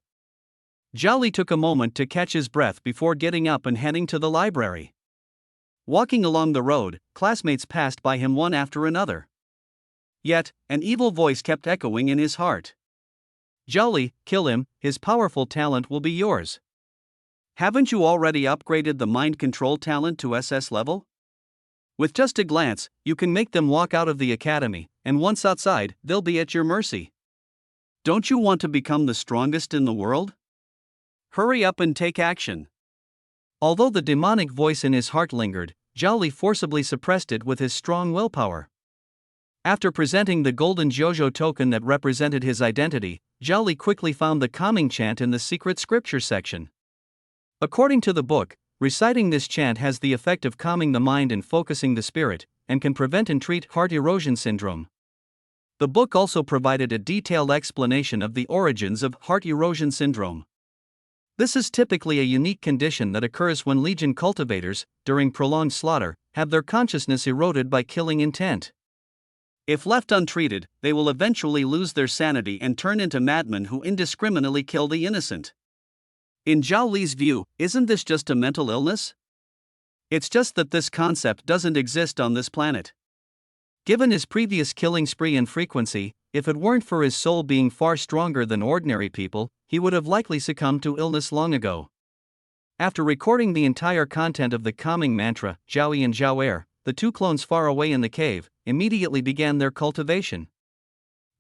Zhao Li took a moment to catch his breath before getting up and heading to the library. Walking along the road, classmates passed by him one after another. Yet, an evil voice kept echoing in his heart. Zhao Li, kill him, his powerful talent will be yours. Haven't you already upgraded the mind control talent to SS level? With just a glance, you can make them walk out of the academy, and once outside, they'll be at your mercy. Don't you want to become the strongest in the world? Hurry up and take action. Although the demonic voice in his heart lingered, Zhao Li forcibly suppressed it with his strong willpower. After presenting the golden Jojo token that represented his identity, Zhao Li quickly found the calming chant in the secret scripture section. According to the book, reciting this chant has the effect of calming the mind and focusing the spirit, and can prevent and treat heart erosion syndrome. The book also provided a detailed explanation of the origins of heart erosion syndrome. This is typically a unique condition that occurs when legion cultivators, during prolonged slaughter, have their consciousness eroded by killing intent. If left untreated, they will eventually lose their sanity and turn into madmen who indiscriminately kill the innocent. In Zhao Li's view, isn't this just a mental illness? It's just that this concept doesn't exist on this planet. Given his previous killing spree and frequency, if it weren't for his soul being far stronger than ordinary people, he would have likely succumbed to illness long ago. After recording the entire content of the calming mantra, Zhao Yi and Zhao Er, the two clones far away in the cave, immediately began their cultivation.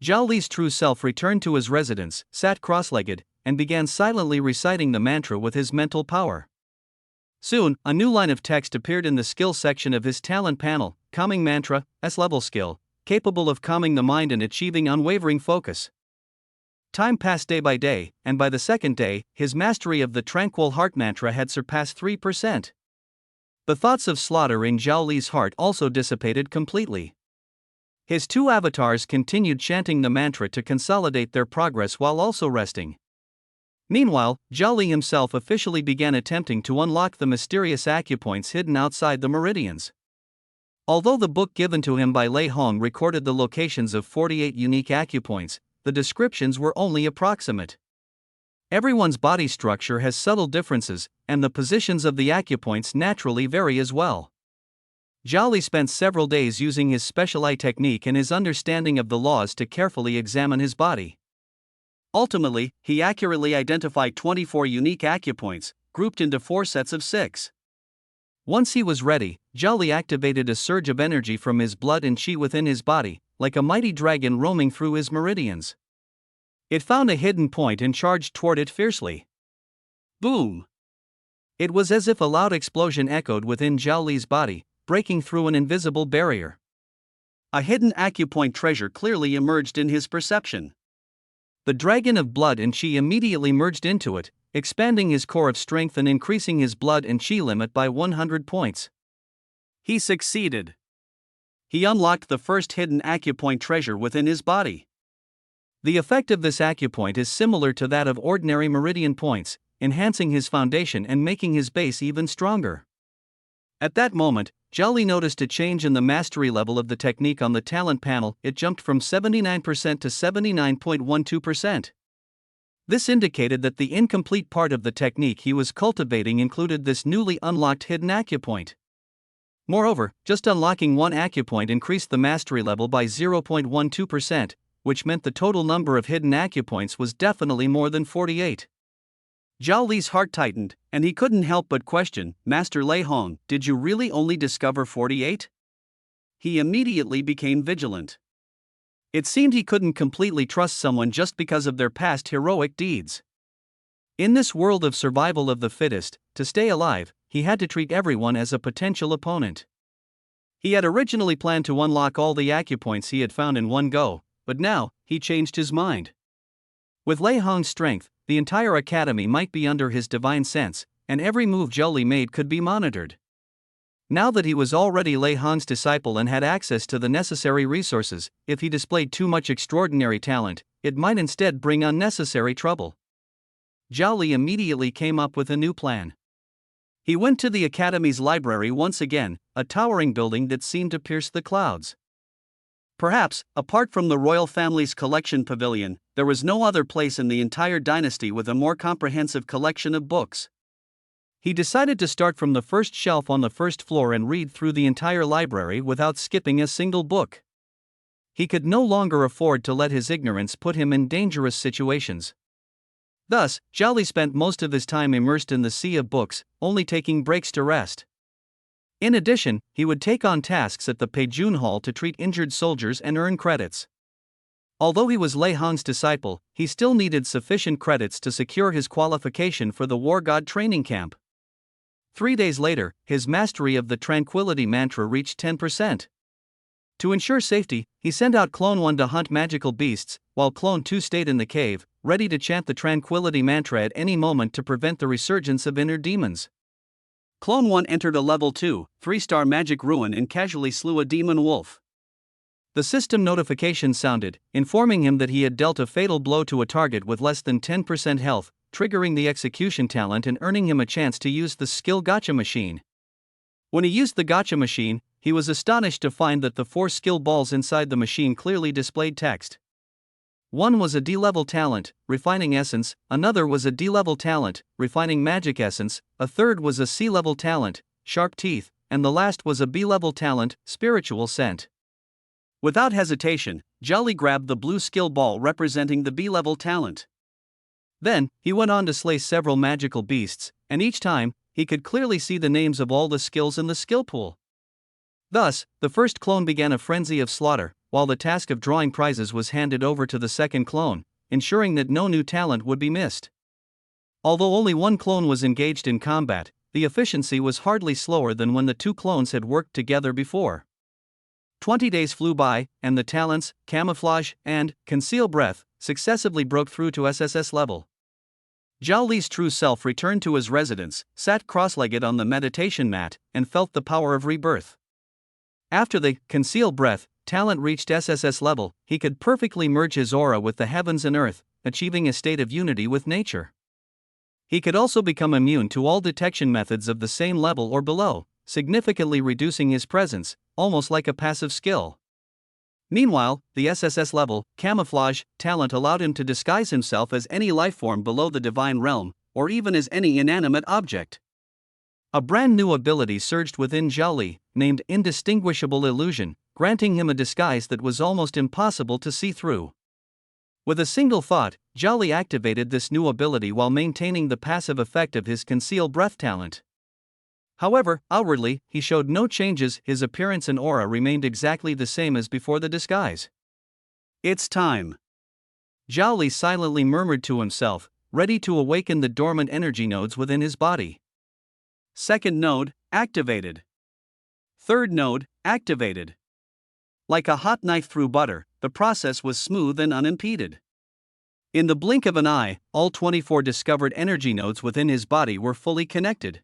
Zhao Li's true self returned to his residence, sat cross-legged, and began silently reciting the mantra with his mental power. Soon, a new line of text appeared in the skill section of his talent panel: calming mantra, S-level skill, capable of calming the mind and achieving unwavering focus. Time passed day by day, and by the second day, his mastery of the tranquil heart mantra had surpassed 3%. The thoughts of slaughter in Zhao Li's heart also dissipated completely. His two avatars continued chanting the mantra to consolidate their progress while also resting. Meanwhile, Zhao Li himself officially began attempting to unlock the mysterious acupoints hidden outside the meridians. Although the book given to him by Lei Hong recorded the locations of 48 unique acupoints, the descriptions were only approximate. Everyone's body structure has subtle differences, and the positions of the acupoints naturally vary as well. Zhao Li spent several days using his special eye technique and his understanding of the laws to carefully examine his body. Ultimately, he accurately identified 24 unique acupoints, grouped into 4 sets of 6. Once he was ready, Zhao Li activated a surge of energy from his blood and qi within his body, like a mighty dragon roaming through his meridians. It found a hidden point and charged toward it fiercely. Boom! It was as if a loud explosion echoed within Zhao Li's body, breaking through an invisible barrier. A hidden acupoint treasure clearly emerged in his perception. The dragon of blood and qi immediately merged into it, expanding his core of strength and increasing his blood and qi limit by 100 points. He succeeded. He unlocked the first hidden acupoint treasure within his body. The effect of this acupoint is similar to that of ordinary meridian points, enhancing his foundation and making his base even stronger. At that moment, Zhao Li noticed a change in the mastery level of the technique on the talent panel. It jumped from 79% to 79.12%. This indicated that the incomplete part of the technique he was cultivating included this newly unlocked hidden acupoint. Moreover, just unlocking one acupoint increased the mastery level by 0.12%, which meant the total number of hidden acupoints was definitely more than 48. Zhao Li's heart tightened, and he couldn't help but question, "Master Lei Hong, did you really only discover 48? He immediately became vigilant. It seemed he couldn't completely trust someone just because of their past heroic deeds. In this world of survival of the fittest, to stay alive, he had to treat everyone as a potential opponent. He had originally planned to unlock all the acupoints he had found in one go, but now, he changed his mind. With Lei Hong's strength, the entire academy might be under his divine sense, and every move Zhao Li made could be monitored. Now that he was already Lei Hong's disciple and had access to the necessary resources, if he displayed too much extraordinary talent, it might instead bring unnecessary trouble. Zhao Li immediately came up with a new plan. He went to the academy's library once again, a towering building that seemed to pierce the clouds. Perhaps, apart from the royal family's collection pavilion, there was no other place in the entire dynasty with a more comprehensive collection of books. He decided to start from the first shelf on the first floor and read through the entire library without skipping a single book. He could no longer afford to let his ignorance put him in dangerous situations. Thus, Zhao Li spent most of his time immersed in the sea of books, only taking breaks to rest. In addition, he would take on tasks at the Peijun Hall to treat injured soldiers and earn credits. Although he was Lei Hong's disciple, he still needed sufficient credits to secure his qualification for the War God training camp. 3 days later, his mastery of the Tranquility Mantra reached 10%. To ensure safety, he sent out Clone 1 to hunt magical beasts, while Clone 2 stayed in the cave, ready to chant the Tranquility Mantra at any moment to prevent the resurgence of inner demons. Clone 1 entered a level 2, 3-star magic ruin and casually slew a demon wolf. The system notification sounded, informing him that he had dealt a fatal blow to a target with less than 10% health, triggering the execution talent and earning him a chance to use the skill gotcha machine. When he used the gotcha machine, he was astonished to find that the 4 skill balls inside the machine clearly displayed text. One was a D-level talent, Refining Essence, another was a D-level talent, Refining Magic Essence, a third was a C-level talent, Sharp Teeth, and the last was a B-level talent, Spiritual Scent. Without hesitation, Zhao Li grabbed the blue skill ball representing the B-level talent. Then, he went on to slay several magical beasts, and each time, he could clearly see the names of all the skills in the skill pool. Thus, the first clone began a frenzy of slaughter, while the task of drawing prizes was handed over to the second clone, ensuring that no new talent would be missed. Although only one clone was engaged in combat, the efficiency was hardly slower than when the 2 clones had worked together before. 20 days flew by, and the talents, Camouflage, and Conceal Breath, successively broke through to SSS level. Zhao Li's true self returned to his residence, sat cross-legged on the meditation mat, and felt the power of rebirth. After the Conceal Breath talent reached SSS level, he could perfectly merge his aura with the heavens and earth, achieving a state of unity with nature. He could also become immune to all detection methods of the same level or below, significantly reducing his presence, almost like a passive skill. Meanwhile, the SSS level, Camouflage, talent allowed him to disguise himself as any lifeform below the divine realm, or even as any inanimate object. A brand new ability surged within Zhao Li, named Indistinguishable Illusion, granting him a disguise that was almost impossible to see through. With a single thought, Zhao Li activated this new ability while maintaining the passive effect of his Conceal Breath talent. However, outwardly, he showed no changes, his appearance and aura remained exactly the same as before the disguise. It's time. Zhao Li silently murmured to himself, ready to awaken the dormant energy nodes within his body. Second node, activated. Third node, activated. Like a hot knife through butter, the process was smooth and unimpeded. In the blink of an eye, all 24 discovered energy nodes within his body were fully connected.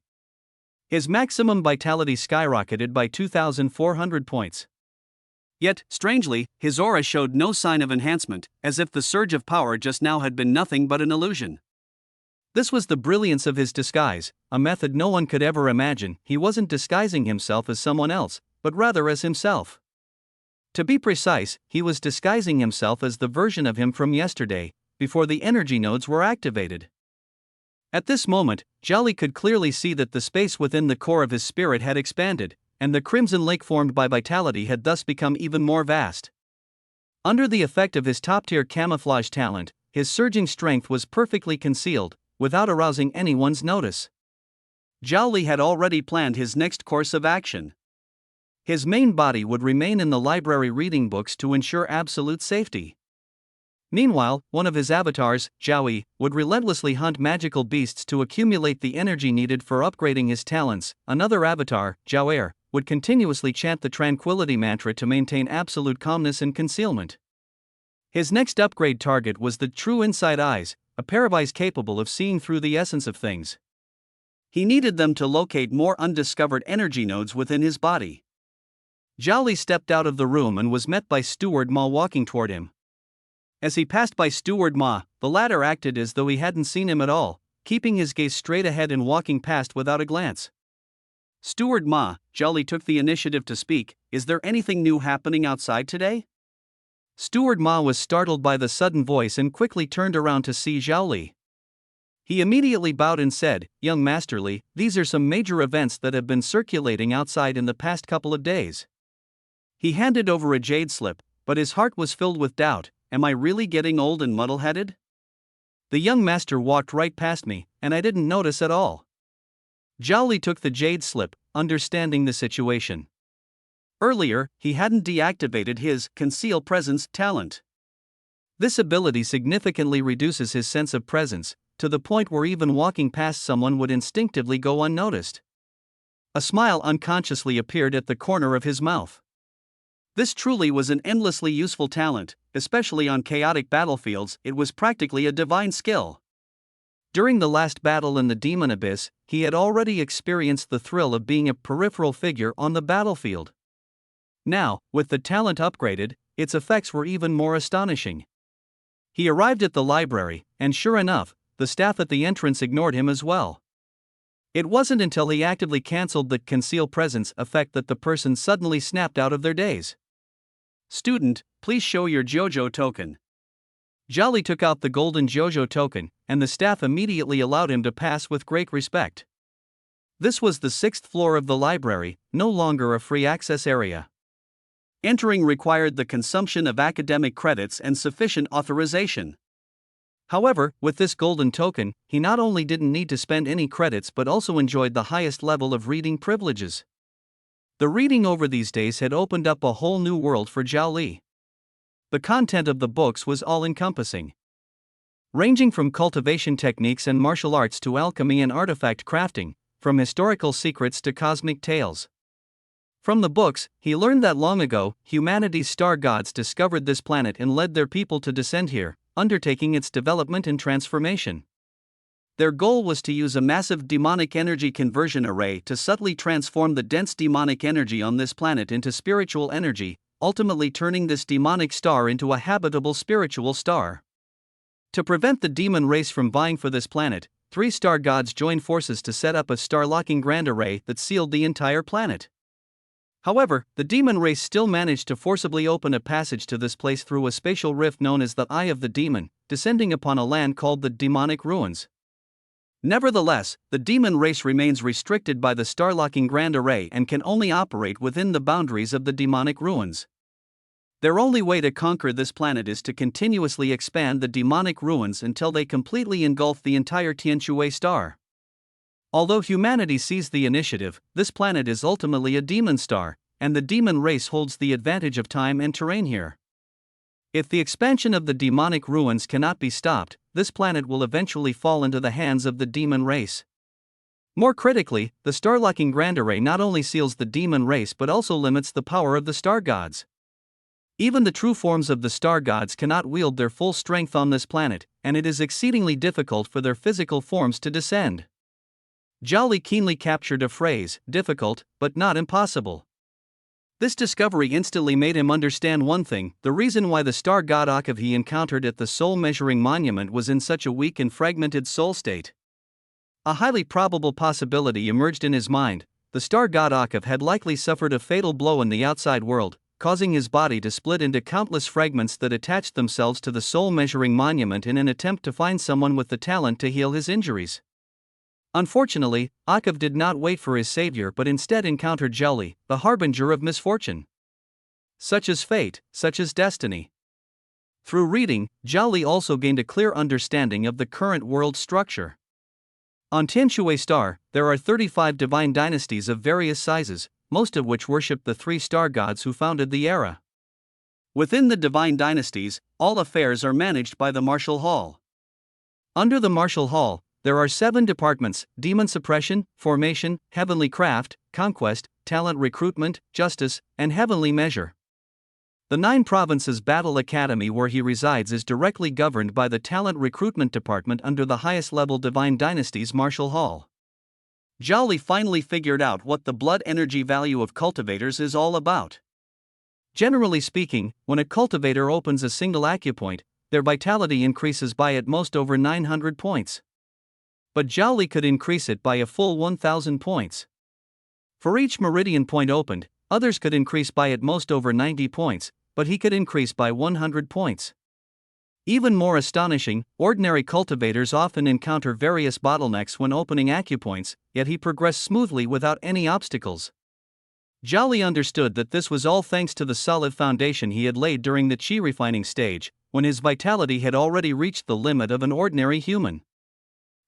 His maximum vitality skyrocketed by 2,400 points. Yet, strangely, his aura showed no sign of enhancement, as if the surge of power just now had been nothing but an illusion. This was the brilliance of his disguise, a method no one could ever imagine. He wasn't disguising himself as someone else, but rather as himself. To be precise, he was disguising himself as the version of him from yesterday, before the energy nodes were activated. At this moment, Zhao Li could clearly see that the space within the core of his spirit had expanded, and the crimson lake formed by vitality had thus become even more vast. Under the effect of his top-tier camouflage talent, his surging strength was perfectly concealed, without arousing anyone's notice. Zhao Li had already planned his next course of action. His main body would remain in the library reading books to ensure absolute safety. Meanwhile, one of his avatars, Zhao Li, would relentlessly hunt magical beasts to accumulate the energy needed for upgrading his talents. Another avatar, Zhao Air, would continuously chant the Tranquility Mantra to maintain absolute calmness and concealment. His next upgrade target was the True Inside Eyes, a pair of eyes capable of seeing through the essence of things. He needed them to locate more undiscovered energy nodes within his body. Zhao Li stepped out of the room and was met by Steward Ma walking toward him. As he passed by Steward Ma, the latter acted as though he hadn't seen him at all, keeping his gaze straight ahead and walking past without a glance. Steward Ma, Zhao Li took the initiative to speak. Is there anything new happening outside today? Steward Ma was startled by the sudden voice and quickly turned around to see Zhao Li. He immediately bowed and said, "Young Master Li, these are some major events that have been circulating outside in the past couple of days." He handed over a jade slip, but his heart was filled with doubt. Am I really getting old and muddle-headed? The young master walked right past me, and I didn't notice at all. Zhao Li took the jade slip, understanding the situation. Earlier, he hadn't deactivated his conceal presence talent. This ability significantly reduces his sense of presence, to the point where even walking past someone would instinctively go unnoticed. A smile unconsciously appeared at the corner of his mouth. This truly was an endlessly useful talent, especially on chaotic battlefields. It was practically a divine skill. During the last battle in the Demon Abyss, he had already experienced the thrill of being a peripheral figure on the battlefield. Now, with the talent upgraded, its effects were even more astonishing. He arrived at the library, and sure enough, the staff at the entrance ignored him as well. It wasn't until he actively cancelled the conceal presence effect that the person suddenly snapped out of their daze. "Student, please show your JoJo token." Zhao Li took out the golden JoJo token, and the staff immediately allowed him to pass with great respect. This was the 6th floor of the library, no longer a free access area. Entering required the consumption of academic credits and sufficient authorization. However, with this golden token, he not only didn't need to spend any credits but also enjoyed the highest level of reading privileges. The reading over these days had opened up a whole new world for Zhao Li. The content of the books was all-encompassing. Ranging from cultivation techniques and martial arts to alchemy and artifact crafting, from historical secrets to cosmic tales. From the books, he learned that long ago, humanity's star gods discovered this planet and led their people to descend here, undertaking its development and transformation. Their goal was to use a massive demonic energy conversion array to subtly transform the dense demonic energy on this planet into spiritual energy, ultimately turning this demonic star into a habitable spiritual star. To prevent the demon race from vying for this planet, 3 star gods joined forces to set up a star-locking grand array that sealed the entire planet. However, the demon race still managed to forcibly open a passage to this place through a spatial rift known as the Eye of the Demon, descending upon a land called the Demonic Ruins. Nevertheless, the demon race remains restricted by the star-locking grand array and can only operate within the boundaries of the Demonic Ruins. Their only way to conquer this planet is to continuously expand the Demonic Ruins until they completely engulf the entire Tianquo star. Although humanity seized the initiative, this planet is ultimately a demon star, and the demon race holds the advantage of time and terrain here. If the expansion of the demonic ruins cannot be stopped, this planet will eventually fall into the hands of the demon race. More critically, the star-locking grand array not only seals the demon race but also limits the power of the star gods. Even the true forms of the star gods cannot wield their full strength on this planet, and it is exceedingly difficult for their physical forms to descend. Zhao Li keenly captured a phrase, difficult, but not impossible. This discovery instantly made him understand one thing: the reason why the star god Akaf he encountered at the soul-measuring monument was in such a weak and fragmented soul state. A highly probable possibility emerged in his mind: the star god Akaf had likely suffered a fatal blow in the outside world, causing his body to split into countless fragments that attached themselves to the soul-measuring monument in an attempt to find someone with the talent to heal his injuries. Unfortunately, Akaf did not wait for his savior but instead encountered Zhao Li, the harbinger of misfortune. Such is fate, such is destiny. Through reading, Zhao Li also gained a clear understanding of the current world structure. On Tianquo Star, there are 35 divine dynasties of various sizes, most of which worship the 3 star gods who founded the era. Within the divine dynasties, all affairs are managed by the Martial Hall. Under the Martial Hall, there are 7 departments: demon suppression, formation, heavenly craft, conquest, talent recruitment, justice, and heavenly measure. The 9 provinces Battle Academy where he resides is directly governed by the talent recruitment department under the highest level divine dynasty's Martial Hall. Zhao Li finally figured out what the blood energy value of cultivators is all about. Generally speaking, when a cultivator opens a single acupoint, their vitality increases by at most over 900 points. But Zhao Li could increase it by a full 1,000 points. For each meridian point opened, others could increase by at most over 90 points, but he could increase by 100 points. Even more astonishing, ordinary cultivators often encounter various bottlenecks when opening acupoints, yet he progressed smoothly without any obstacles. Zhao Li understood that this was all thanks to the solid foundation he had laid during the qi refining stage, when his vitality had already reached the limit of an ordinary human.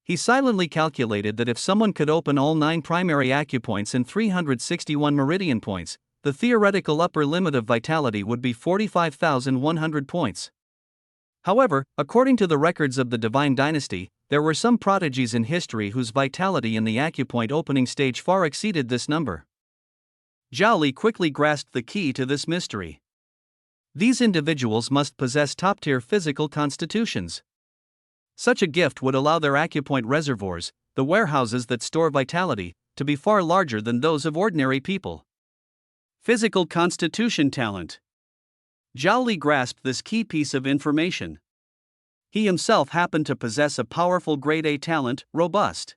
He silently calculated that if someone could open all 9 primary acupoints and 361 meridian points, the theoretical upper limit of vitality would be 45,100 points. However, according to the records of the Divine Dynasty, there were some prodigies in history whose vitality in the acupoint opening stage far exceeded this number. Zhao Li quickly grasped the key to this mystery. These individuals must possess top-tier physical constitutions. Such a gift would allow their acupoint reservoirs, the warehouses that store vitality, to be far larger than those of ordinary people. Physical constitution talent. Zhao Li grasped this key piece of information. He himself happened to possess a powerful grade A talent, robust.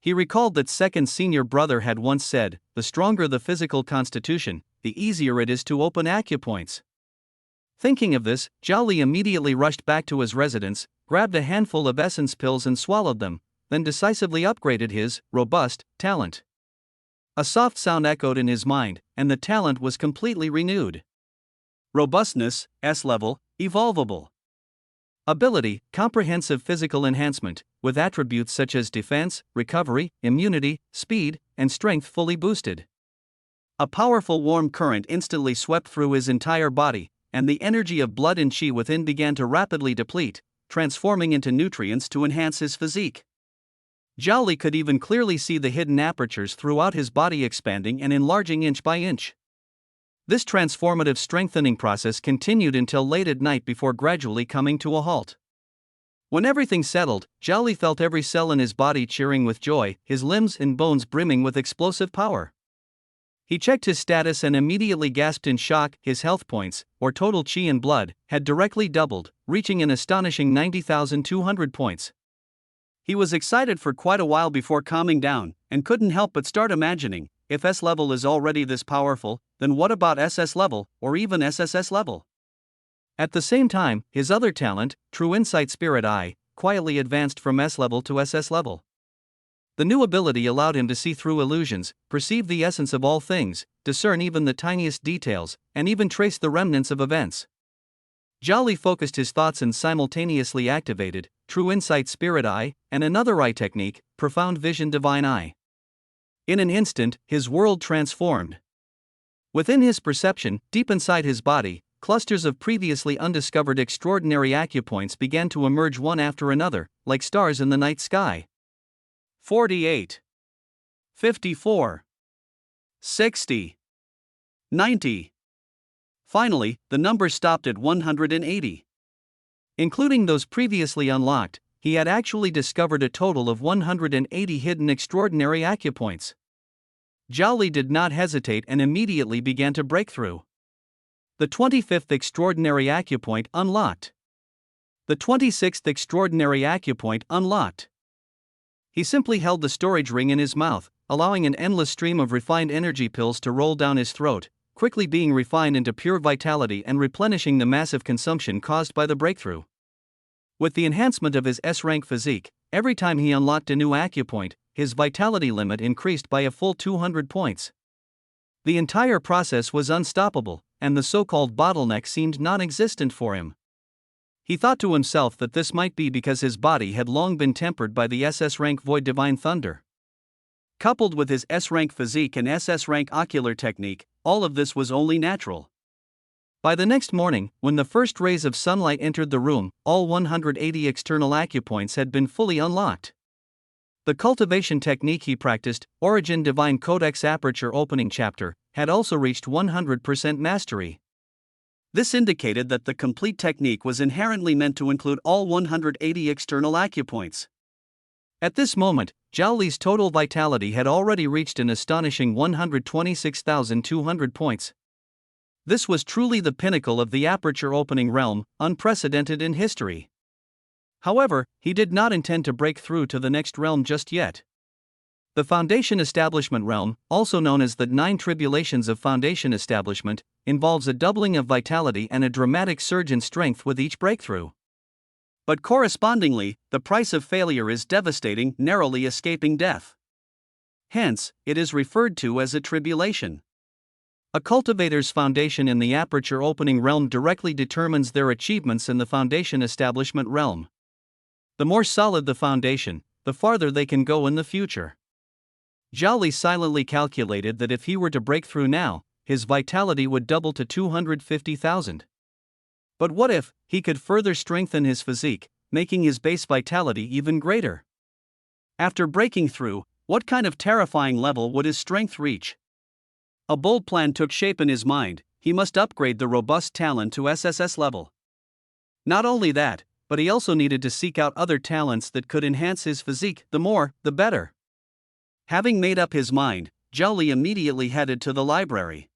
He recalled that second senior brother had once said, "The stronger the physical constitution, the easier it is to open acupoints." Thinking of this, Zhao Li immediately rushed back to his residence, grabbed a handful of essence pills and swallowed them, then decisively upgraded his robust talent. A soft sound echoed in his mind, and the talent was completely renewed. Robustness, S level, evolvable. Ability, comprehensive physical enhancement, with attributes such as defense, recovery, immunity, speed, and strength fully boosted. A powerful warm current instantly swept through his entire body, and the energy of blood and qi within began to rapidly deplete, transforming into nutrients to enhance his physique. Zhao Li could even clearly see the hidden apertures throughout his body expanding and enlarging inch by inch. This transformative strengthening process continued until late at night before gradually coming to a halt. When everything settled, Zhao Li felt every cell in his body cheering with joy, his limbs and bones brimming with explosive power. He checked his status and immediately gasped in shock. His health points, or total qi and blood, had directly doubled, reaching an astonishing 90,200 points. He was excited for quite a while before calming down, and couldn't help but start imagining, if S level is already this powerful, then what about SS level, or even SSS level? At the same time, his other talent, True Insight Spirit Eye, quietly advanced from S level to SS level. The new ability allowed him to see through illusions, perceive the essence of all things, discern even the tiniest details, and even trace the remnants of events. Zhao Li focused his thoughts and simultaneously activated True Insight Spirit Eye and another eye technique, Profound Vision Divine Eye. In an instant, his world transformed. Within his perception, deep inside his body, clusters of previously undiscovered extraordinary acupoints began to emerge one after another, like stars in the night sky. 48. 54. 60. 90. Finally, the number stopped at 180. Including those previously unlocked, he had actually discovered a total of 180 hidden extraordinary acupoints. Zhao Li did not hesitate and immediately began to break through. The 25th extraordinary acupoint unlocked. The 26th extraordinary acupoint unlocked. He simply held the storage ring in his mouth, allowing an endless stream of refined energy pills to roll down his throat, quickly being refined into pure vitality and replenishing the massive consumption caused by the breakthrough. With the enhancement of his S-rank physique, every time he unlocked a new acupoint, his vitality limit increased by a full 200 points. The entire process was unstoppable, and the so-called bottleneck seemed non-existent for him. He thought to himself that this might be because his body had long been tempered by the SS rank Void Divine Thunder. Coupled with his S-rank physique and SS rank ocular technique, all of this was only natural. By the next morning, when the first rays of sunlight entered the room, all 180 external acupoints had been fully unlocked. The cultivation technique he practiced, Origin Divine Codex Aperture Opening Chapter, had also reached 100% mastery. This indicated that the complete technique was inherently meant to include all 180 external acupoints. At this moment, Zhao Li's total vitality had already reached an astonishing 126,200 points. This was truly the pinnacle of the aperture opening realm, unprecedented in history. However, he did not intend to break through to the next realm just yet. The Foundation Establishment realm, also known as the 9 Tribulations of Foundation Establishment, involves a doubling of vitality and a dramatic surge in strength with each breakthrough. But correspondingly, the price of failure is devastating, narrowly escaping death. Hence, it is referred to as a tribulation. A cultivator's foundation in the aperture opening realm directly determines their achievements in the foundation establishment realm. The more solid the foundation, the farther they can go in the future. Zhao Li silently calculated that if he were to break through now, his vitality would double to 250,000. But what if he could further strengthen his physique, making his base vitality even greater? After breaking through, what kind of terrifying level would his strength reach? A bold plan took shape in his mind. He must upgrade the robust talent to SSS level. Not only that, but he also needed to seek out other talents that could enhance his physique. The more, the better. Having made up his mind, Zhao Li immediately headed to the library.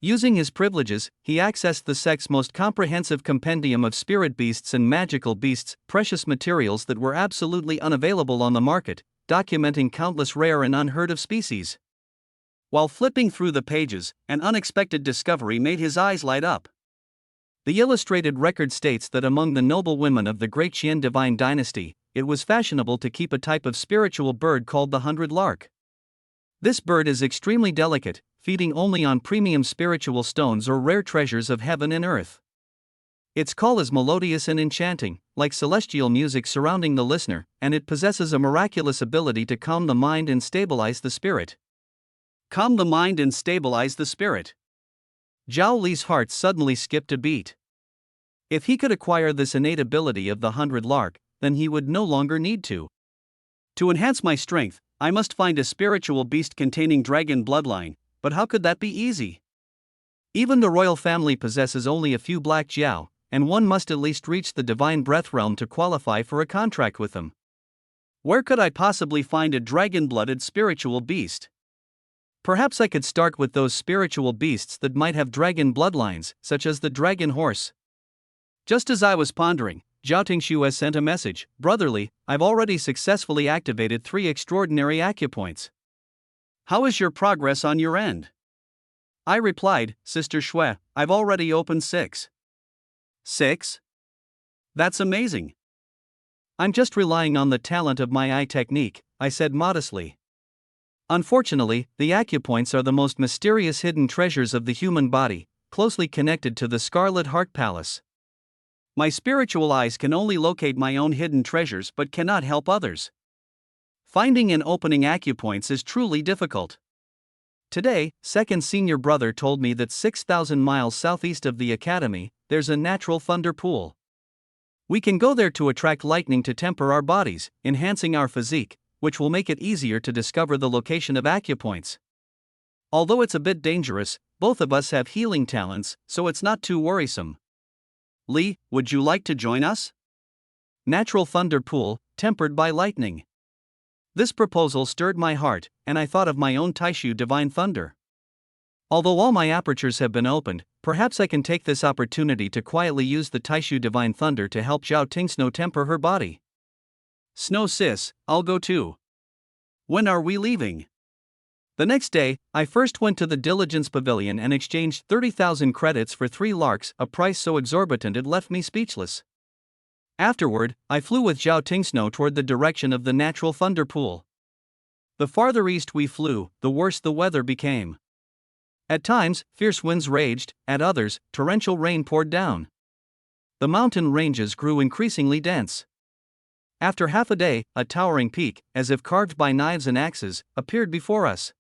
Using his privileges, he accessed the sect's most comprehensive compendium of spirit beasts and magical beasts, precious materials that were absolutely unavailable on the market, documenting countless rare and unheard of species. While flipping through the pages, an unexpected discovery made his eyes light up. The illustrated record states that among the noble women of the Great Qian divine dynasty, it was fashionable to keep a type of spiritual bird called the 100 lark. This bird is extremely delicate, feeding only on premium spiritual stones or rare treasures of heaven and earth. Its call is melodious and enchanting, like celestial music surrounding the listener, and it possesses a miraculous ability to calm the mind and stabilize the spirit. Calm the mind and stabilize the spirit. Zhao Li's heart suddenly skipped a beat. If he could acquire this innate ability of the 100 lark, then he would no longer need to. To enhance my strength, I must find a spiritual beast containing dragon bloodline, but how could that be easy? Even the royal family possesses only a few black jiao, and one must at least reach the divine breath realm to qualify for a contract with them. Where could I possibly find a dragon-blooded spiritual beast? Perhaps I could start with those spiritual beasts that might have dragon bloodlines, such as the dragon horse. Just as I was pondering, Zhao Tingxue sent a message. Brotherly, I've already successfully activated 3 extraordinary acupoints. How is your progress on your end? I replied, Sister Shui, I've already opened 6. 6? That's amazing. I'm just relying on the talent of my eye technique, I said modestly. Unfortunately, the acupoints are the most mysterious hidden treasures of the human body, closely connected to the Scarlet Heart Palace. My spiritual eyes can only locate my own hidden treasures but cannot help others. Finding and opening acupoints is truly difficult. Today, second senior brother told me that 6,000 miles southeast of the academy, there's a natural thunder pool. We can go there to attract lightning to temper our bodies, enhancing our physique, which will make it easier to discover the location of acupoints. Although it's a bit dangerous, both of us have healing talents, so it's not too worrisome. Li, would you like to join us? Natural thunder pool, tempered by lightning. This proposal stirred my heart, and I thought of my own Taishu divine thunder. Although all my apertures have been opened, perhaps I can take this opportunity to quietly use the Taishu divine thunder to help Zhao Tingsno temper her body. Snow sis, I'll go too. When are we leaving? The next day, I first went to the Diligence Pavilion and exchanged 30,000 credits for 3 larks, a price so exorbitant it left me speechless. Afterward, I flew with Zhao Tingsno toward the direction of the natural thunder pool. The farther east we flew, the worse the weather became. At times, fierce winds raged, at others, torrential rain poured down. The mountain ranges grew increasingly dense. After half a day, a towering peak, as if carved by knives and axes, appeared before us.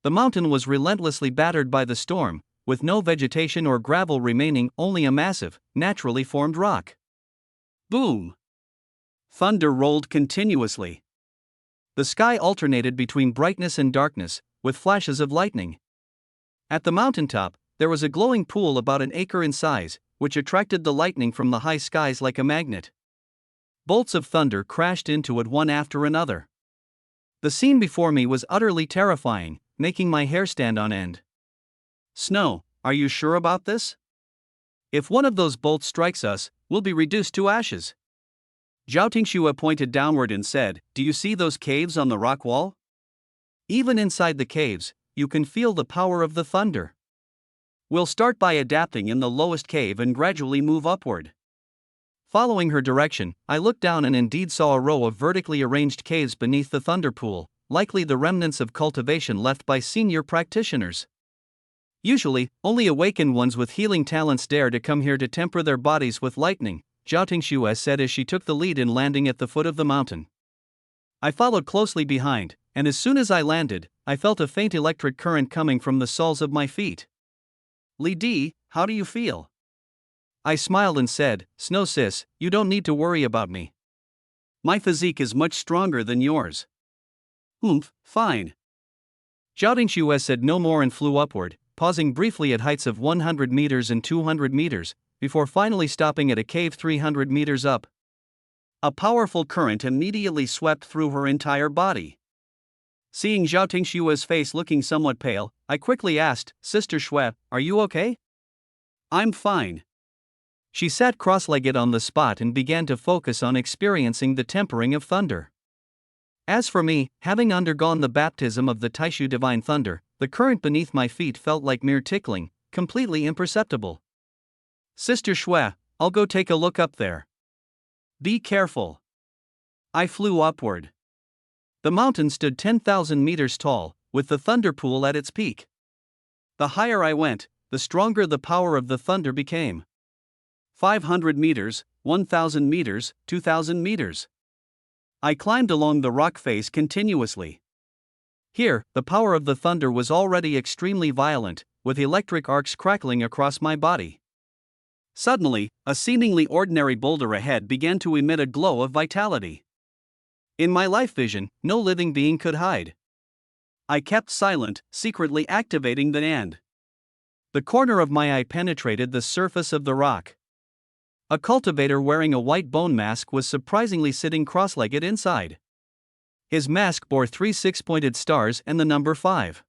The mountain was relentlessly battered by the storm, with no vegetation or gravel remaining, only a massive, naturally formed rock. Boom! Thunder rolled continuously. The sky alternated between brightness and darkness, with flashes of lightning. At the mountaintop, there was a glowing pool about an acre in size, which attracted the lightning from the high skies like a magnet. Bolts of thunder crashed into it one after another. The scene before me was utterly terrifying, making my hair stand on end. Snow, are you sure about this? If one of those bolts strikes us, we'll be reduced to ashes. Zhao Tingxue pointed downward and said, Do you see those caves on the rock wall? Even inside the caves, you can feel the power of the thunder. We'll start by adapting in the lowest cave and gradually move upward. Following her direction, I looked down and indeed saw a row of vertically arranged caves beneath the thunder pool, likely the remnants of cultivation left by senior practitioners. Usually, only awakened ones with healing talents dare to come here to temper their bodies with lightning, Zhao Li said as she took the lead in landing at the foot of the mountain. I followed closely behind, and as soon as I landed, I felt a faint electric current coming from the soles of my feet. Li, how do you feel? I smiled and said, "Snow sis, you don't need to worry about me. My physique is much stronger than yours." Fine. Zhao Li said no more and flew upward, pausing briefly at heights of 100 meters and 200 meters, before finally stopping at a cave 300 meters up. A powerful current immediately swept through her entire body. Seeing Zhao Tingshua's face looking somewhat pale, I quickly asked, "Sister Shui, are you okay?" "I'm fine." She sat cross-legged on the spot and began to focus on experiencing the tempering of thunder. As for me, having undergone the baptism of the Taishu divine thunder, the current beneath my feet felt like mere tickling, completely imperceptible. "Sister Shui, I'll go take a look up there. Be careful." I flew upward. The mountain stood 10,000 meters tall, with the thunder pool at its peak. The higher I went, the stronger the power of the thunder became. 500 meters, 1,000 meters, 2,000 meters. I climbed along the rock face continuously. Here, the power of the thunder was already extremely violent, with electric arcs crackling across my body. Suddenly, a seemingly ordinary boulder ahead began to emit a glow of vitality. In my life vision, no living being could hide. I kept silent, secretly activating the NAND. The corner of my eye penetrated the surface of the rock. A cultivator wearing a white bone mask was surprisingly sitting cross-legged inside. His mask bore 3 six-pointed stars and the number 5.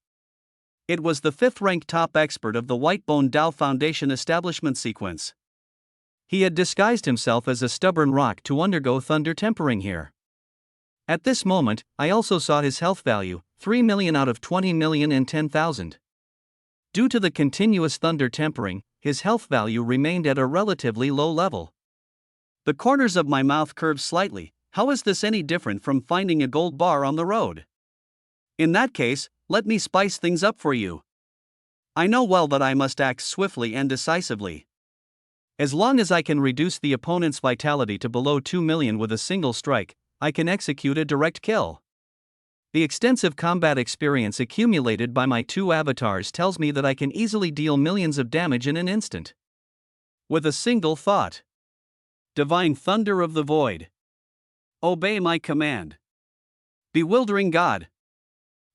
It was the 5th-ranked top expert of the White Bone Dao Foundation establishment sequence. He had disguised himself as a stubborn rock to undergo thunder tempering here. At this moment, I also saw his health value, 3 million out of 20 million and 10,000. Due to the continuous thunder tempering, his health value remained at a relatively low level. The corners of my mouth curved slightly. How is this any different from finding a gold bar on the road? In that case, let me spice things up for you. I know well that I must act swiftly and decisively. As long as I can reduce the opponent's vitality to below 2 million with a single strike, I can execute a direct kill. The extensive combat experience accumulated by my 2 avatars tells me that I can easily deal millions of damage in an instant. With a single thought. Divine thunder of the void. Obey my command. Bewildering God.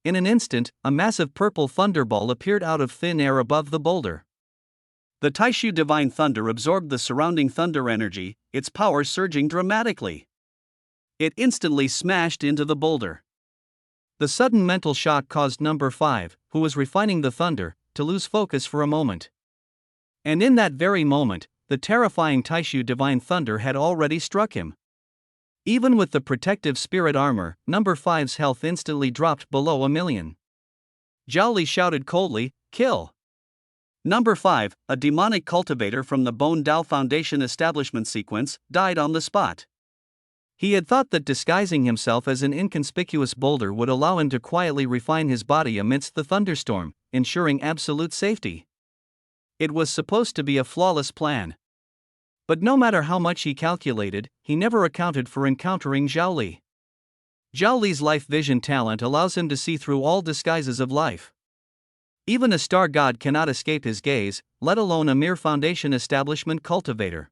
In an instant, a massive purple thunderball appeared out of thin air above the boulder. The Taishu divine thunder absorbed the surrounding thunder energy, its power surging dramatically. It instantly smashed into the boulder. The sudden mental shock caused number 5, who was refining the thunder, to lose focus for a moment. And in that very moment, the terrifying Taishu divine thunder had already struck him. Even with the protective spirit armor, number 5's health instantly dropped below 1 million. Zhao Li shouted coldly, "Kill!" Number 5, a demonic cultivator from the Bone Dao Foundation establishment sequence, died on the spot. He had thought that disguising himself as an inconspicuous boulder would allow him to quietly refine his body amidst the thunderstorm, ensuring absolute safety. It was supposed to be a flawless plan. But no matter how much he calculated, he never accounted for encountering Zhao Li. Zhao Li's life vision talent allows him to see through all disguises of life. Even a star god cannot escape his gaze, let alone a mere foundation establishment cultivator.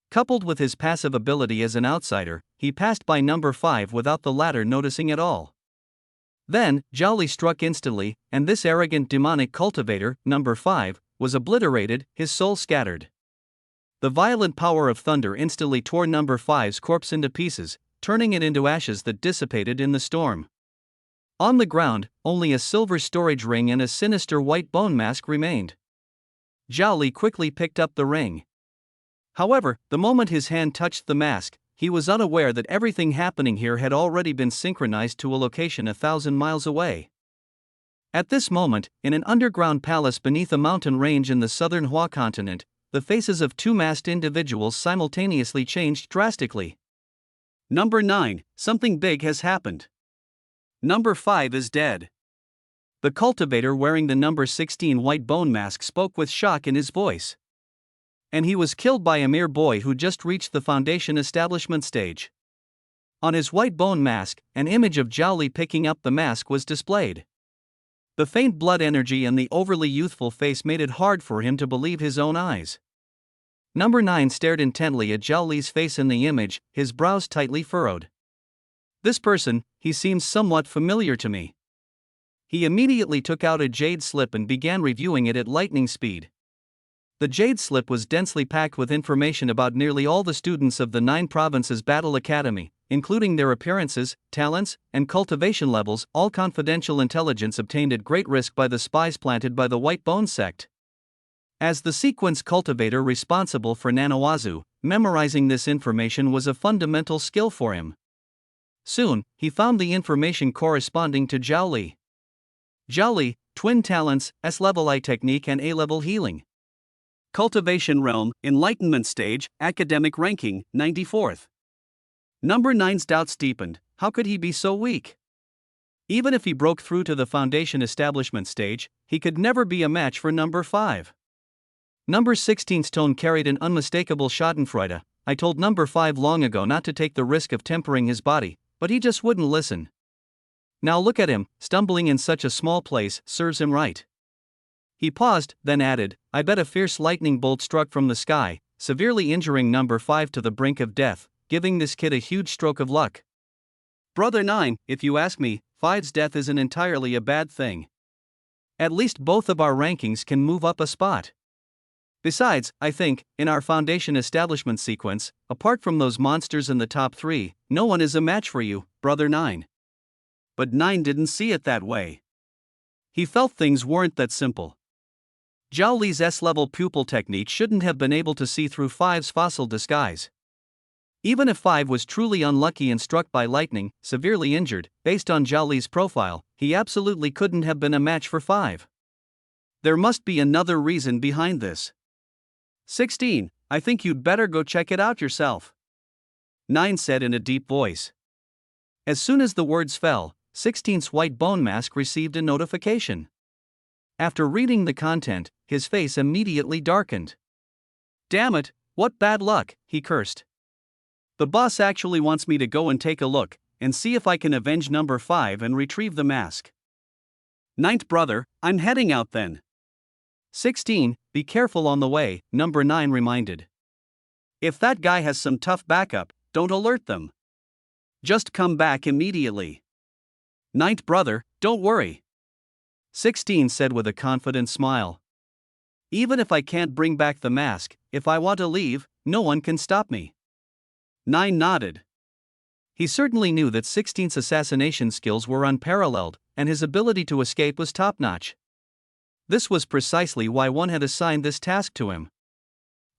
Coupled with his passive ability as an outsider, he passed by number 5 without the latter noticing at all. Then, Zhao Li struck instantly, and this arrogant demonic cultivator, number 5, was obliterated, his soul scattered. The violent power of thunder instantly tore number 5's corpse into pieces, turning it into ashes that dissipated in the storm. On the ground, only a silver storage ring and a sinister white bone mask remained. Zhao Li quickly picked up the ring. However, the moment his hand touched the mask, he was unaware that everything happening here had already been synchronized to a location 1,000 miles away. At this moment, in an underground palace beneath a mountain range in the southern Hua continent, the faces of two masked individuals simultaneously changed drastically. Number 9, something big has happened. Number 5 is dead. The cultivator wearing the number 16 white bone mask spoke with shock in his voice. And he was killed by a mere boy who just reached the foundation establishment stage. On his white bone mask, an image of Zhao Li picking up the mask was displayed. The faint blood energy and the overly youthful face made it hard for him to believe his own eyes. Number 9 stared intently at Zhao Li's face in the image, his brows tightly furrowed. This person, he seems somewhat familiar to me. He immediately took out a jade slip and began reviewing it at lightning speed. The jade slip was densely packed with information about nearly all the students of the 9 provinces Battle Academy, including their appearances, talents, and cultivation levels, all confidential intelligence obtained at great risk by the spies planted by the White Bone sect. As the sequence cultivator responsible for Nanawazu, memorizing this information was a fundamental skill for him. Soon, he found the information corresponding to Zhao Li. Zhao Li, twin talents, S-level I technique and A-level healing. Cultivation realm, enlightenment stage, academic ranking, 94th. Number 9's doubts deepened. How could he be so weak? Even if he broke through to the foundation establishment stage, he could never be a match for number 5. Number 16's tone carried an unmistakable schadenfreude. I told number 5 long ago not to take the risk of tempering his body, but he just wouldn't listen. Now look at him, stumbling in such a small place, serves him right. He paused, then added, I bet a fierce lightning bolt struck from the sky, severely injuring number 5 to the brink of death, giving this kid a huge stroke of luck. Brother 9, if you ask me, 5's death isn't entirely a bad thing. At least both of our rankings can move up a spot. Besides, I think, in our foundation establishment sequence, apart from those monsters in the top 3, no one is a match for you, Brother 9. But 9 didn't see it that way. He felt things weren't that simple. Zhao Li's S-level pupil technique shouldn't have been able to see through 5's fossil disguise. Even if 5 was truly unlucky and struck by lightning, severely injured, based on Zhao Li's profile, he absolutely couldn't have been a match for 5. There must be another reason behind this. 16, I think you'd better go check it out yourself. 9 said in a deep voice. As soon as the words fell, 16's white bone mask received a notification. After reading the content, his face immediately darkened. Damn it, what bad luck, he cursed. The boss actually wants me to go and take a look, and see if I can avenge number 5 and retrieve the mask. 9th brother, I'm heading out then. 16, be careful on the way, number 9 reminded. If that guy has some tough backup, don't alert them. Just come back immediately. 9th brother, don't worry. 16 said with a confident smile. Even if I can't bring back the mask, if I want to leave, no one can stop me. 9 nodded. He certainly knew that 16's assassination skills were unparalleled, and his ability to escape was top-notch. This was precisely why one had assigned this task to him.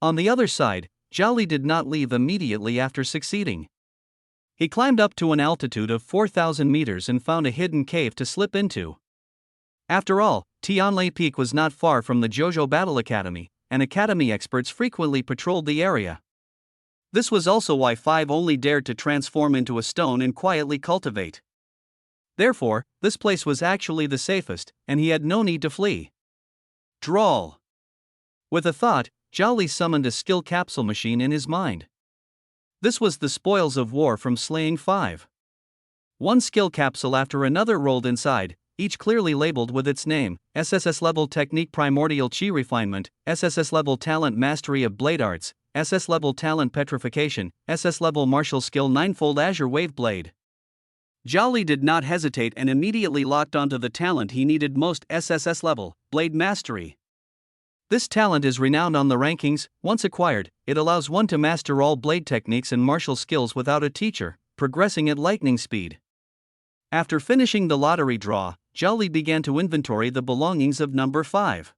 On the other side, Zhao Li did not leave immediately after succeeding. He climbed up to an altitude of 4,000 meters and found a hidden cave to slip into. After all, Tianlai Peak was not far from the Zhozhou Battle Academy, and academy experts frequently patrolled the area. This was also why 5 only dared to transform into a stone and quietly cultivate. Therefore, this place was actually the safest, and he had no need to flee. Drawl. With a thought, Zhao Li summoned a skill capsule machine in his mind. This was the spoils of war from slaying 5. One skill capsule after another rolled inside, each clearly labeled with its name: SSS level technique primordial chi refinement, SSS level talent mastery of blade arts, SS level talent petrification, SS level martial skill ninefold azure wave blade. Zhao Li did not hesitate and immediately locked onto the talent he needed most: SSS level, blade mastery. This talent is renowned on the rankings. Once acquired, it allows one to master all blade techniques and martial skills without a teacher, progressing at lightning speed. After finishing the lottery draw, Zhao Li began to inventory the belongings of number 5.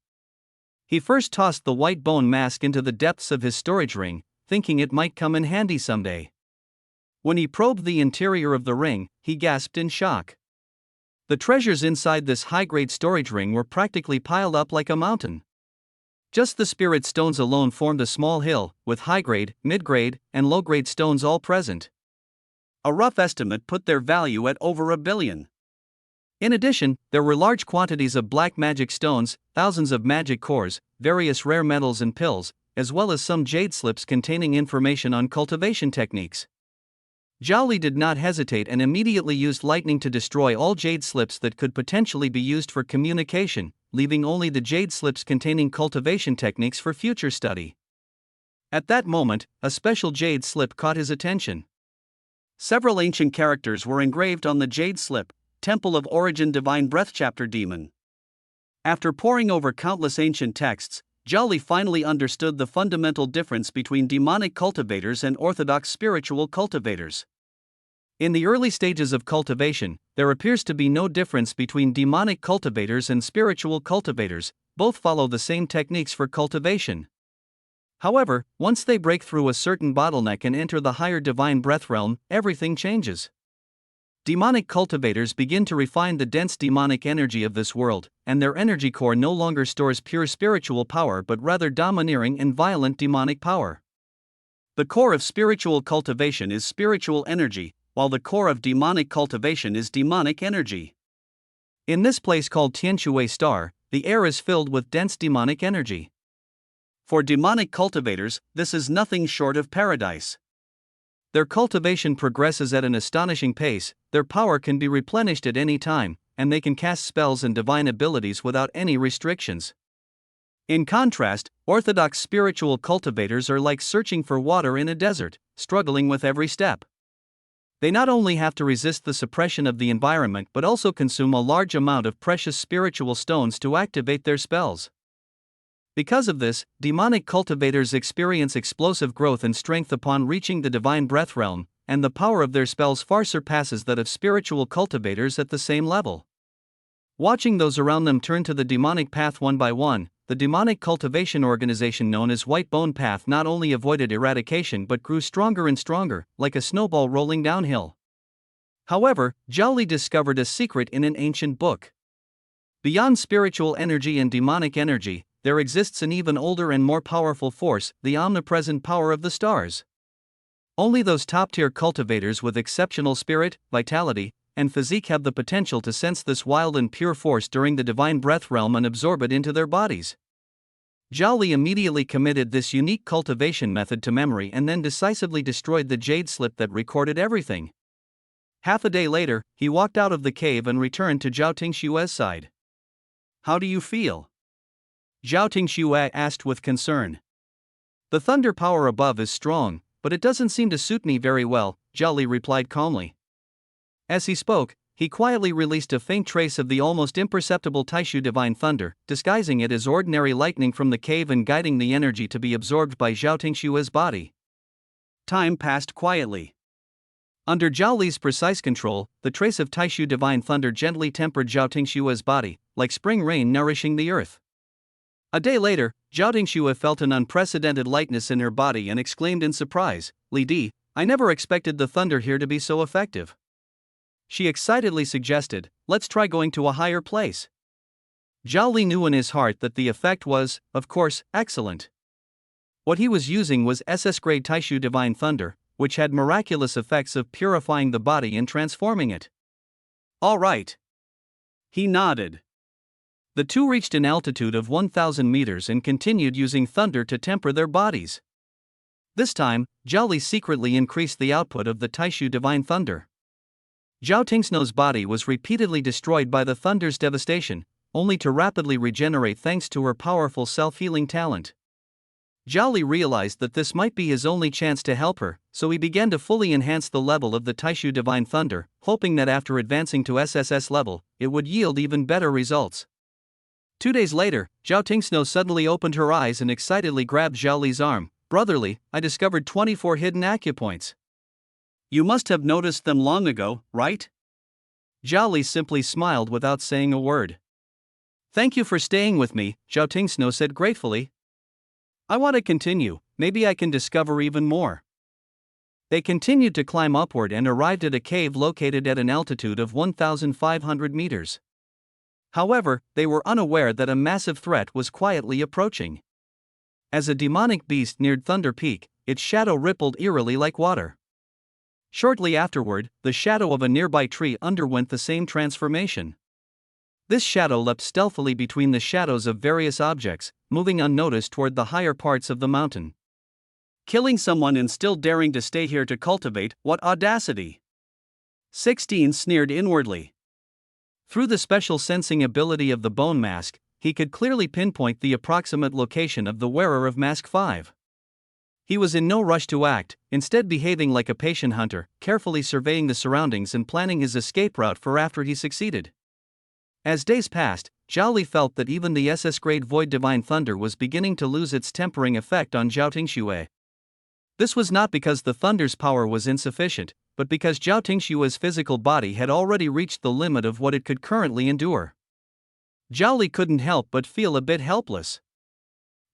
He first tossed the white bone mask into the depths of his storage ring, thinking it might come in handy someday. When he probed the interior of the ring, he gasped in shock. The treasures inside this high-grade storage ring were practically piled up like a mountain. Just the spirit stones alone formed a small hill, with high-grade, mid-grade, and low-grade stones all present. A rough estimate put their value at over $1 billion. In addition, there were large quantities of black magic stones, thousands of magic cores, various rare metals and pills, as well as some jade slips containing information on cultivation techniques. Zhao Li did not hesitate and immediately used lightning to destroy all jade slips that could potentially be used for communication, leaving only the jade slips containing cultivation techniques for future study. At that moment, a special jade slip caught his attention. Several ancient characters were engraved on the jade slip: Temple of Origin, Divine Breath, Chapter Demon. After poring over countless ancient texts, Zhao Li finally understood the fundamental difference between demonic cultivators and orthodox spiritual cultivators. In the early stages of cultivation, there appears to be no difference between demonic cultivators and spiritual cultivators, both follow the same techniques for cultivation. However, once they break through a certain bottleneck and enter the higher divine breath realm, everything changes. Demonic cultivators begin to refine the dense demonic energy of this world, and their energy core no longer stores pure spiritual power but rather domineering and violent demonic power. The core of spiritual cultivation is spiritual energy, while the core of demonic cultivation is demonic energy. In this place called Tianshui Star, the air is filled with dense demonic energy. For demonic cultivators, this is nothing short of paradise. Their cultivation progresses at an astonishing pace, their power can be replenished at any time, and they can cast spells and divine abilities without any restrictions. In contrast, orthodox spiritual cultivators are like searching for water in a desert, struggling with every step. They not only have to resist the suppression of the environment but also consume a large amount of precious spiritual stones to activate their spells. Because of this, demonic cultivators experience explosive growth and strength upon reaching the divine breath realm, and the power of their spells far surpasses that of spiritual cultivators at the same level. Watching those around them turn to the demonic path one by one, the demonic cultivation organization known as White Bone Path not only avoided eradication but grew stronger and stronger, like a snowball rolling downhill. However, Zhao Li discovered a secret in an ancient book. Beyond spiritual energy and demonic energy, there exists an even older and more powerful force, the omnipresent power of the stars. Only those top-tier cultivators with exceptional spirit, vitality, and physique have the potential to sense this wild and pure force during the divine breath realm and absorb it into their bodies. Zhao Li immediately committed this unique cultivation method to memory and then decisively destroyed the jade slip that recorded everything. Half a day later, he walked out of the cave and returned to Zhao Tingshue's side. "How do you feel?" Zhao Tingxue asked with concern. "The thunder power above is strong, but it doesn't seem to suit me very well," Zhao Li replied calmly. As he spoke, he quietly released a faint trace of the almost imperceptible Taishu divine thunder, disguising it as ordinary lightning from the cave and guiding the energy to be absorbed by Zhao Tingshue's body. Time passed quietly. Under Zhao Li's precise control, the trace of Taishu divine thunder gently tempered Zhao Tingshue's body, like spring rain nourishing the earth. A day later, Zhao Tingxue felt an unprecedented lightness in her body and exclaimed in surprise, "Li Di, I never expected the thunder here to be so effective." She excitedly suggested, "Let's try going to a higher place." Zhao Li knew in his heart that the effect was, of course, excellent. What he was using was SS-grade Taishu divine thunder, which had miraculous effects of purifying the body and transforming it. "All right." He nodded. The two reached an altitude of 1,000 meters and continued using thunder to temper their bodies. This time, Zhao Li secretly increased the output of the Taishu divine thunder. Zhao Tingshue's body was repeatedly destroyed by the thunder's devastation, only to rapidly regenerate thanks to her powerful self-healing talent. Zhao Li realized that this might be his only chance to help her, so he began to fully enhance the level of the Taishu divine thunder, hoping that after advancing to SSS level, it would yield even better results. 2 days later, Zhao Tingxue suddenly opened her eyes and excitedly grabbed Zhao Li's arm. "Brotherly, I discovered 24 hidden acupoints." "You must have noticed them long ago, right?" Zhao Li simply smiled without saying a word. "Thank you for staying with me," Zhao Tingxue said gratefully. "I want to continue, maybe I can discover even more." They continued to climb upward and arrived at a cave located at an altitude of 1,500 meters. However, they were unaware that a massive threat was quietly approaching. As a demonic beast neared Thunder Peak, its shadow rippled eerily like water. Shortly afterward, the shadow of a nearby tree underwent the same transformation. This shadow leapt stealthily between the shadows of various objects, moving unnoticed toward the higher parts of the mountain. Killing someone and still daring to stay here to cultivate, what audacity! 16 sneered inwardly. Through the special sensing ability of the bone mask, he could clearly pinpoint the approximate location of the wearer of Mask 5. He was in no rush to act, instead behaving like a patient hunter, carefully surveying the surroundings and planning his escape route for after he succeeded. As days passed, Zhao Li felt that even the SS-grade Void Divine Thunder was beginning to lose its tempering effect on Zhao Tingshue's. This was not because the thunder's power was insufficient, but because Zhao Tingshue's physical body had already reached the limit of what it could currently endure. Zhao Li couldn't help but feel a bit helpless.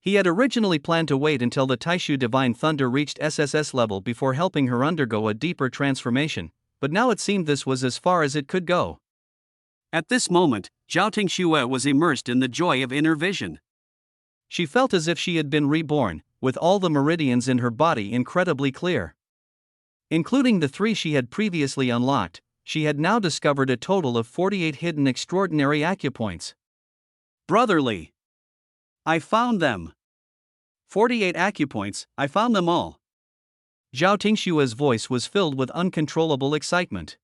He had originally planned to wait until the Taishu Divine Thunder reached SSS level before helping her undergo a deeper transformation, but now it seemed this was as far as it could go. At this moment, Zhao Tingxue was immersed in the joy of inner vision. She felt as if she had been reborn, with all the meridians in her body incredibly clear. Including the 3 she had previously unlocked, she had now discovered a total of 48 hidden extraordinary acupoints. Brotherly! I found them! 48 acupoints, I found them all! Zhao Tingshue's voice was filled with uncontrollable excitement.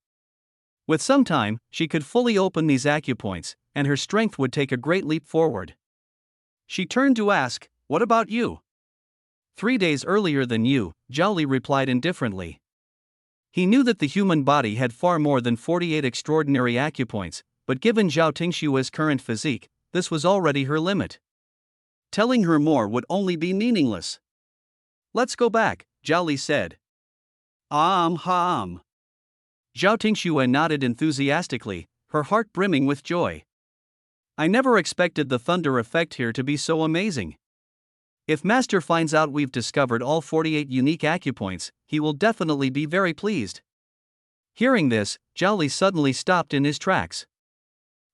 With some time, she could fully open these acupoints, and her strength would take a great leap forward. She turned to ask, "What about you?" 3 days earlier than you, Zhao Li replied indifferently. He knew that the human body had far more than 48 extraordinary acupoints, but given Zhao Tingshue's current physique, this was already her limit. Telling her more would only be meaningless. "Let's go back," Zhao Li said. Zhao Tingxue nodded enthusiastically, her heart brimming with joy. "I never expected the thunder effect here to be so amazing. If Master finds out we've discovered all 48 unique acupoints, he will definitely be very pleased." Hearing this, Zhao Li suddenly stopped in his tracks.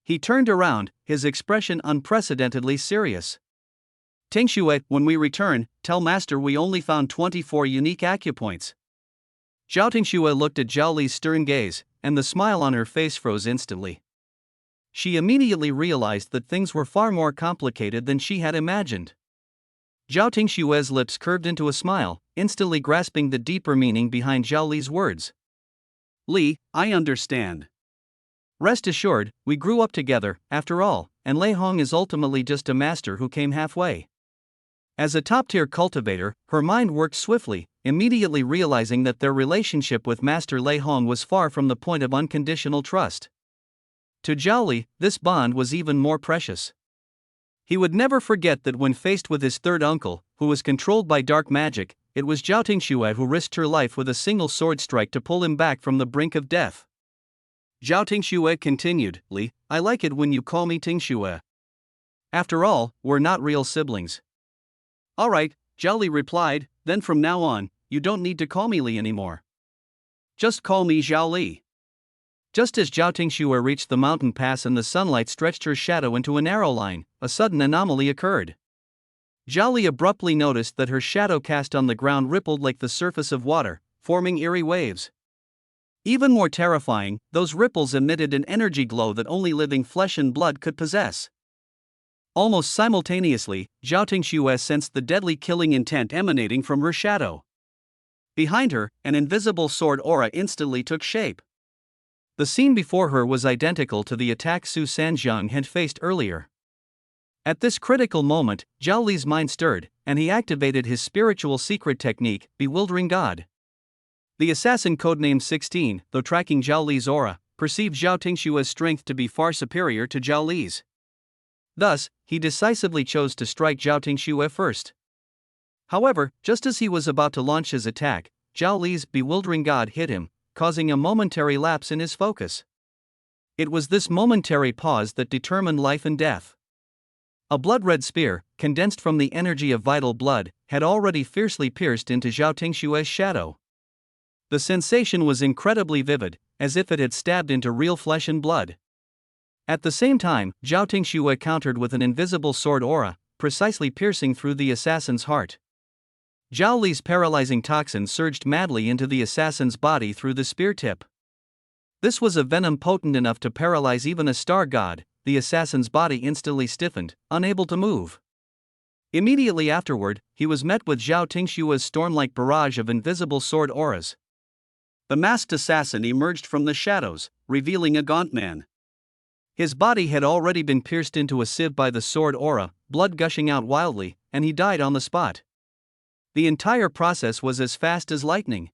He turned around, his expression unprecedentedly serious. "Tingxue, when we return, tell Master we only found 24 unique acupoints." Zhao Tingxue looked at Zhao Li's stern gaze, and the smile on her face froze instantly. She immediately realized that things were far more complicated than she had imagined. Zhao Tingshue's lips curved into a smile, instantly grasping the deeper meaning behind Zhao Li's words. "Li, I understand. Rest assured, we grew up together, after all, and Lei Hong is ultimately just a master who came halfway." As a top-tier cultivator, her mind worked swiftly, immediately realizing that their relationship with Master Lei Hong was far from the point of unconditional trust. To Zhao Li, this bond was even more precious. He would never forget that when faced with his third uncle, who was controlled by dark magic, it was Zhao Tingxue who risked her life with a single sword strike to pull him back from the brink of death. Zhao Tingxue continued, "Li, I like it when you call me Tingxue. After all, we're not real siblings." "All right," Zhao Li replied, "then from now on, you don't need to call me Li anymore. Just call me Zhao Li." Just as Zhao Tingxue reached the mountain pass and the sunlight stretched her shadow into a narrow line, a sudden anomaly occurred. Zhao Li abruptly noticed that her shadow cast on the ground rippled like the surface of water, forming eerie waves. Even more terrifying, those ripples emitted an energy glow that only living flesh and blood could possess. Almost simultaneously, Zhao Tingxue sensed the deadly killing intent emanating from her shadow. Behind her, an invisible sword aura instantly took shape. The scene before her was identical to the attack Su Sanjiang had faced earlier. At this critical moment, Zhao Li's mind stirred, and he activated his spiritual secret technique, Bewildering God. The assassin codenamed 16, though tracking Zhao Li's aura, perceived Zhao Tingshue's strength to be far superior to Zhao Li's. Thus, he decisively chose to strike Zhao Tingxue first. However, just as he was about to launch his attack, Zhao Li's Bewildering God hit him, causing a momentary lapse in his focus. It was this momentary pause that determined life and death. A blood-red spear, condensed from the energy of vital blood, had already fiercely pierced into Zhao Tingshue's shadow. The sensation was incredibly vivid, as if it had stabbed into real flesh and blood. At the same time, Zhao Tingxue countered with an invisible sword aura, precisely piercing through the assassin's heart. Zhao Li's paralyzing toxin surged madly into the assassin's body through the spear tip. This was a venom potent enough to paralyze even a star god. The assassin's body instantly stiffened, unable to move. Immediately afterward, he was met with Zhao Tingxue's storm-like barrage of invisible sword auras. The masked assassin emerged from the shadows, revealing a gaunt man. His body had already been pierced into a sieve by the sword aura, blood gushing out wildly, and he died on the spot. The entire process was as fast as lightning.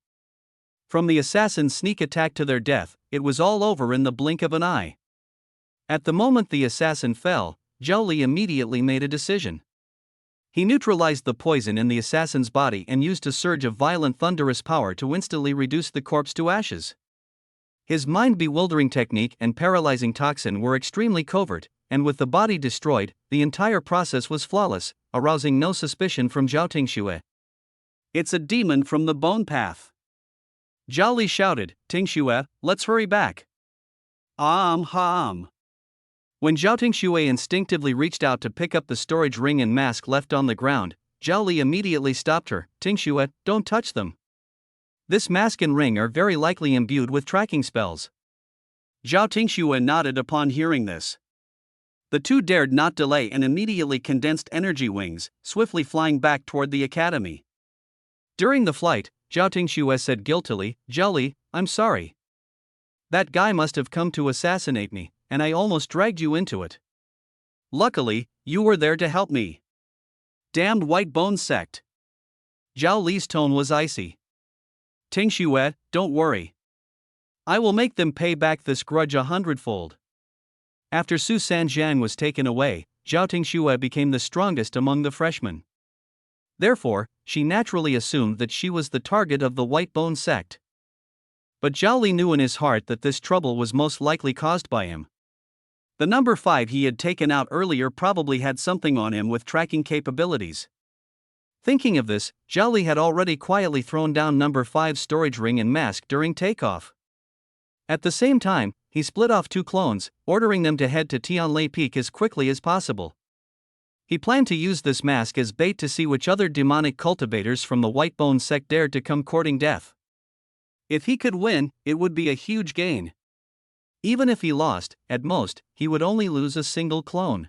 From the assassin's sneak attack to their death, it was all over in the blink of an eye. At the moment the assassin fell, Zhao Li immediately made a decision. He neutralized the poison in the assassin's body and used a surge of violent thunderous power to instantly reduce the corpse to ashes. His mind-bewildering technique and paralyzing toxin were extremely covert, and with the body destroyed, the entire process was flawless, arousing no suspicion from Zhao Tingxue. "It's a demon from the bone path!" Zhao Li shouted. "Tingxue, let's hurry back." When Zhao Tingxue instinctively reached out to pick up the storage ring and mask left on the ground, Zhao Li immediately stopped her. "Tingxue, don't touch them. This mask and ring are very likely imbued with tracking spells." Zhao Tingxue nodded upon hearing this. The two dared not delay and immediately condensed energy wings, swiftly flying back toward the academy. During the flight, Zhao Tingxue said guiltily, "Zhao Li, I'm sorry. That guy must have come to assassinate me, and I almost dragged you into it. Luckily, you were there to help me." "Damned white bone sect." Zhao Li's tone was icy. "Tingxue, don't worry. I will make them pay back this grudge 100-fold." After Su Sanjiang was taken away, Zhao Tingxue became the strongest among the freshmen. Therefore, she naturally assumed that she was the target of the White Bone sect. But Zhao Li knew in his heart that this trouble was most likely caused by him. The number 5 he had taken out earlier probably had something on him with tracking capabilities. Thinking of this, Zhao Li had already quietly thrown down number 5's storage ring and mask during takeoff. At the same time, he split off 2 clones, ordering them to head to Tianlai Peak as quickly as possible. He planned to use this mask as bait to see which other demonic cultivators from the White Bone sect dared to come courting death. If he could win, it would be a huge gain. Even if he lost, at most, he would only lose a single clone.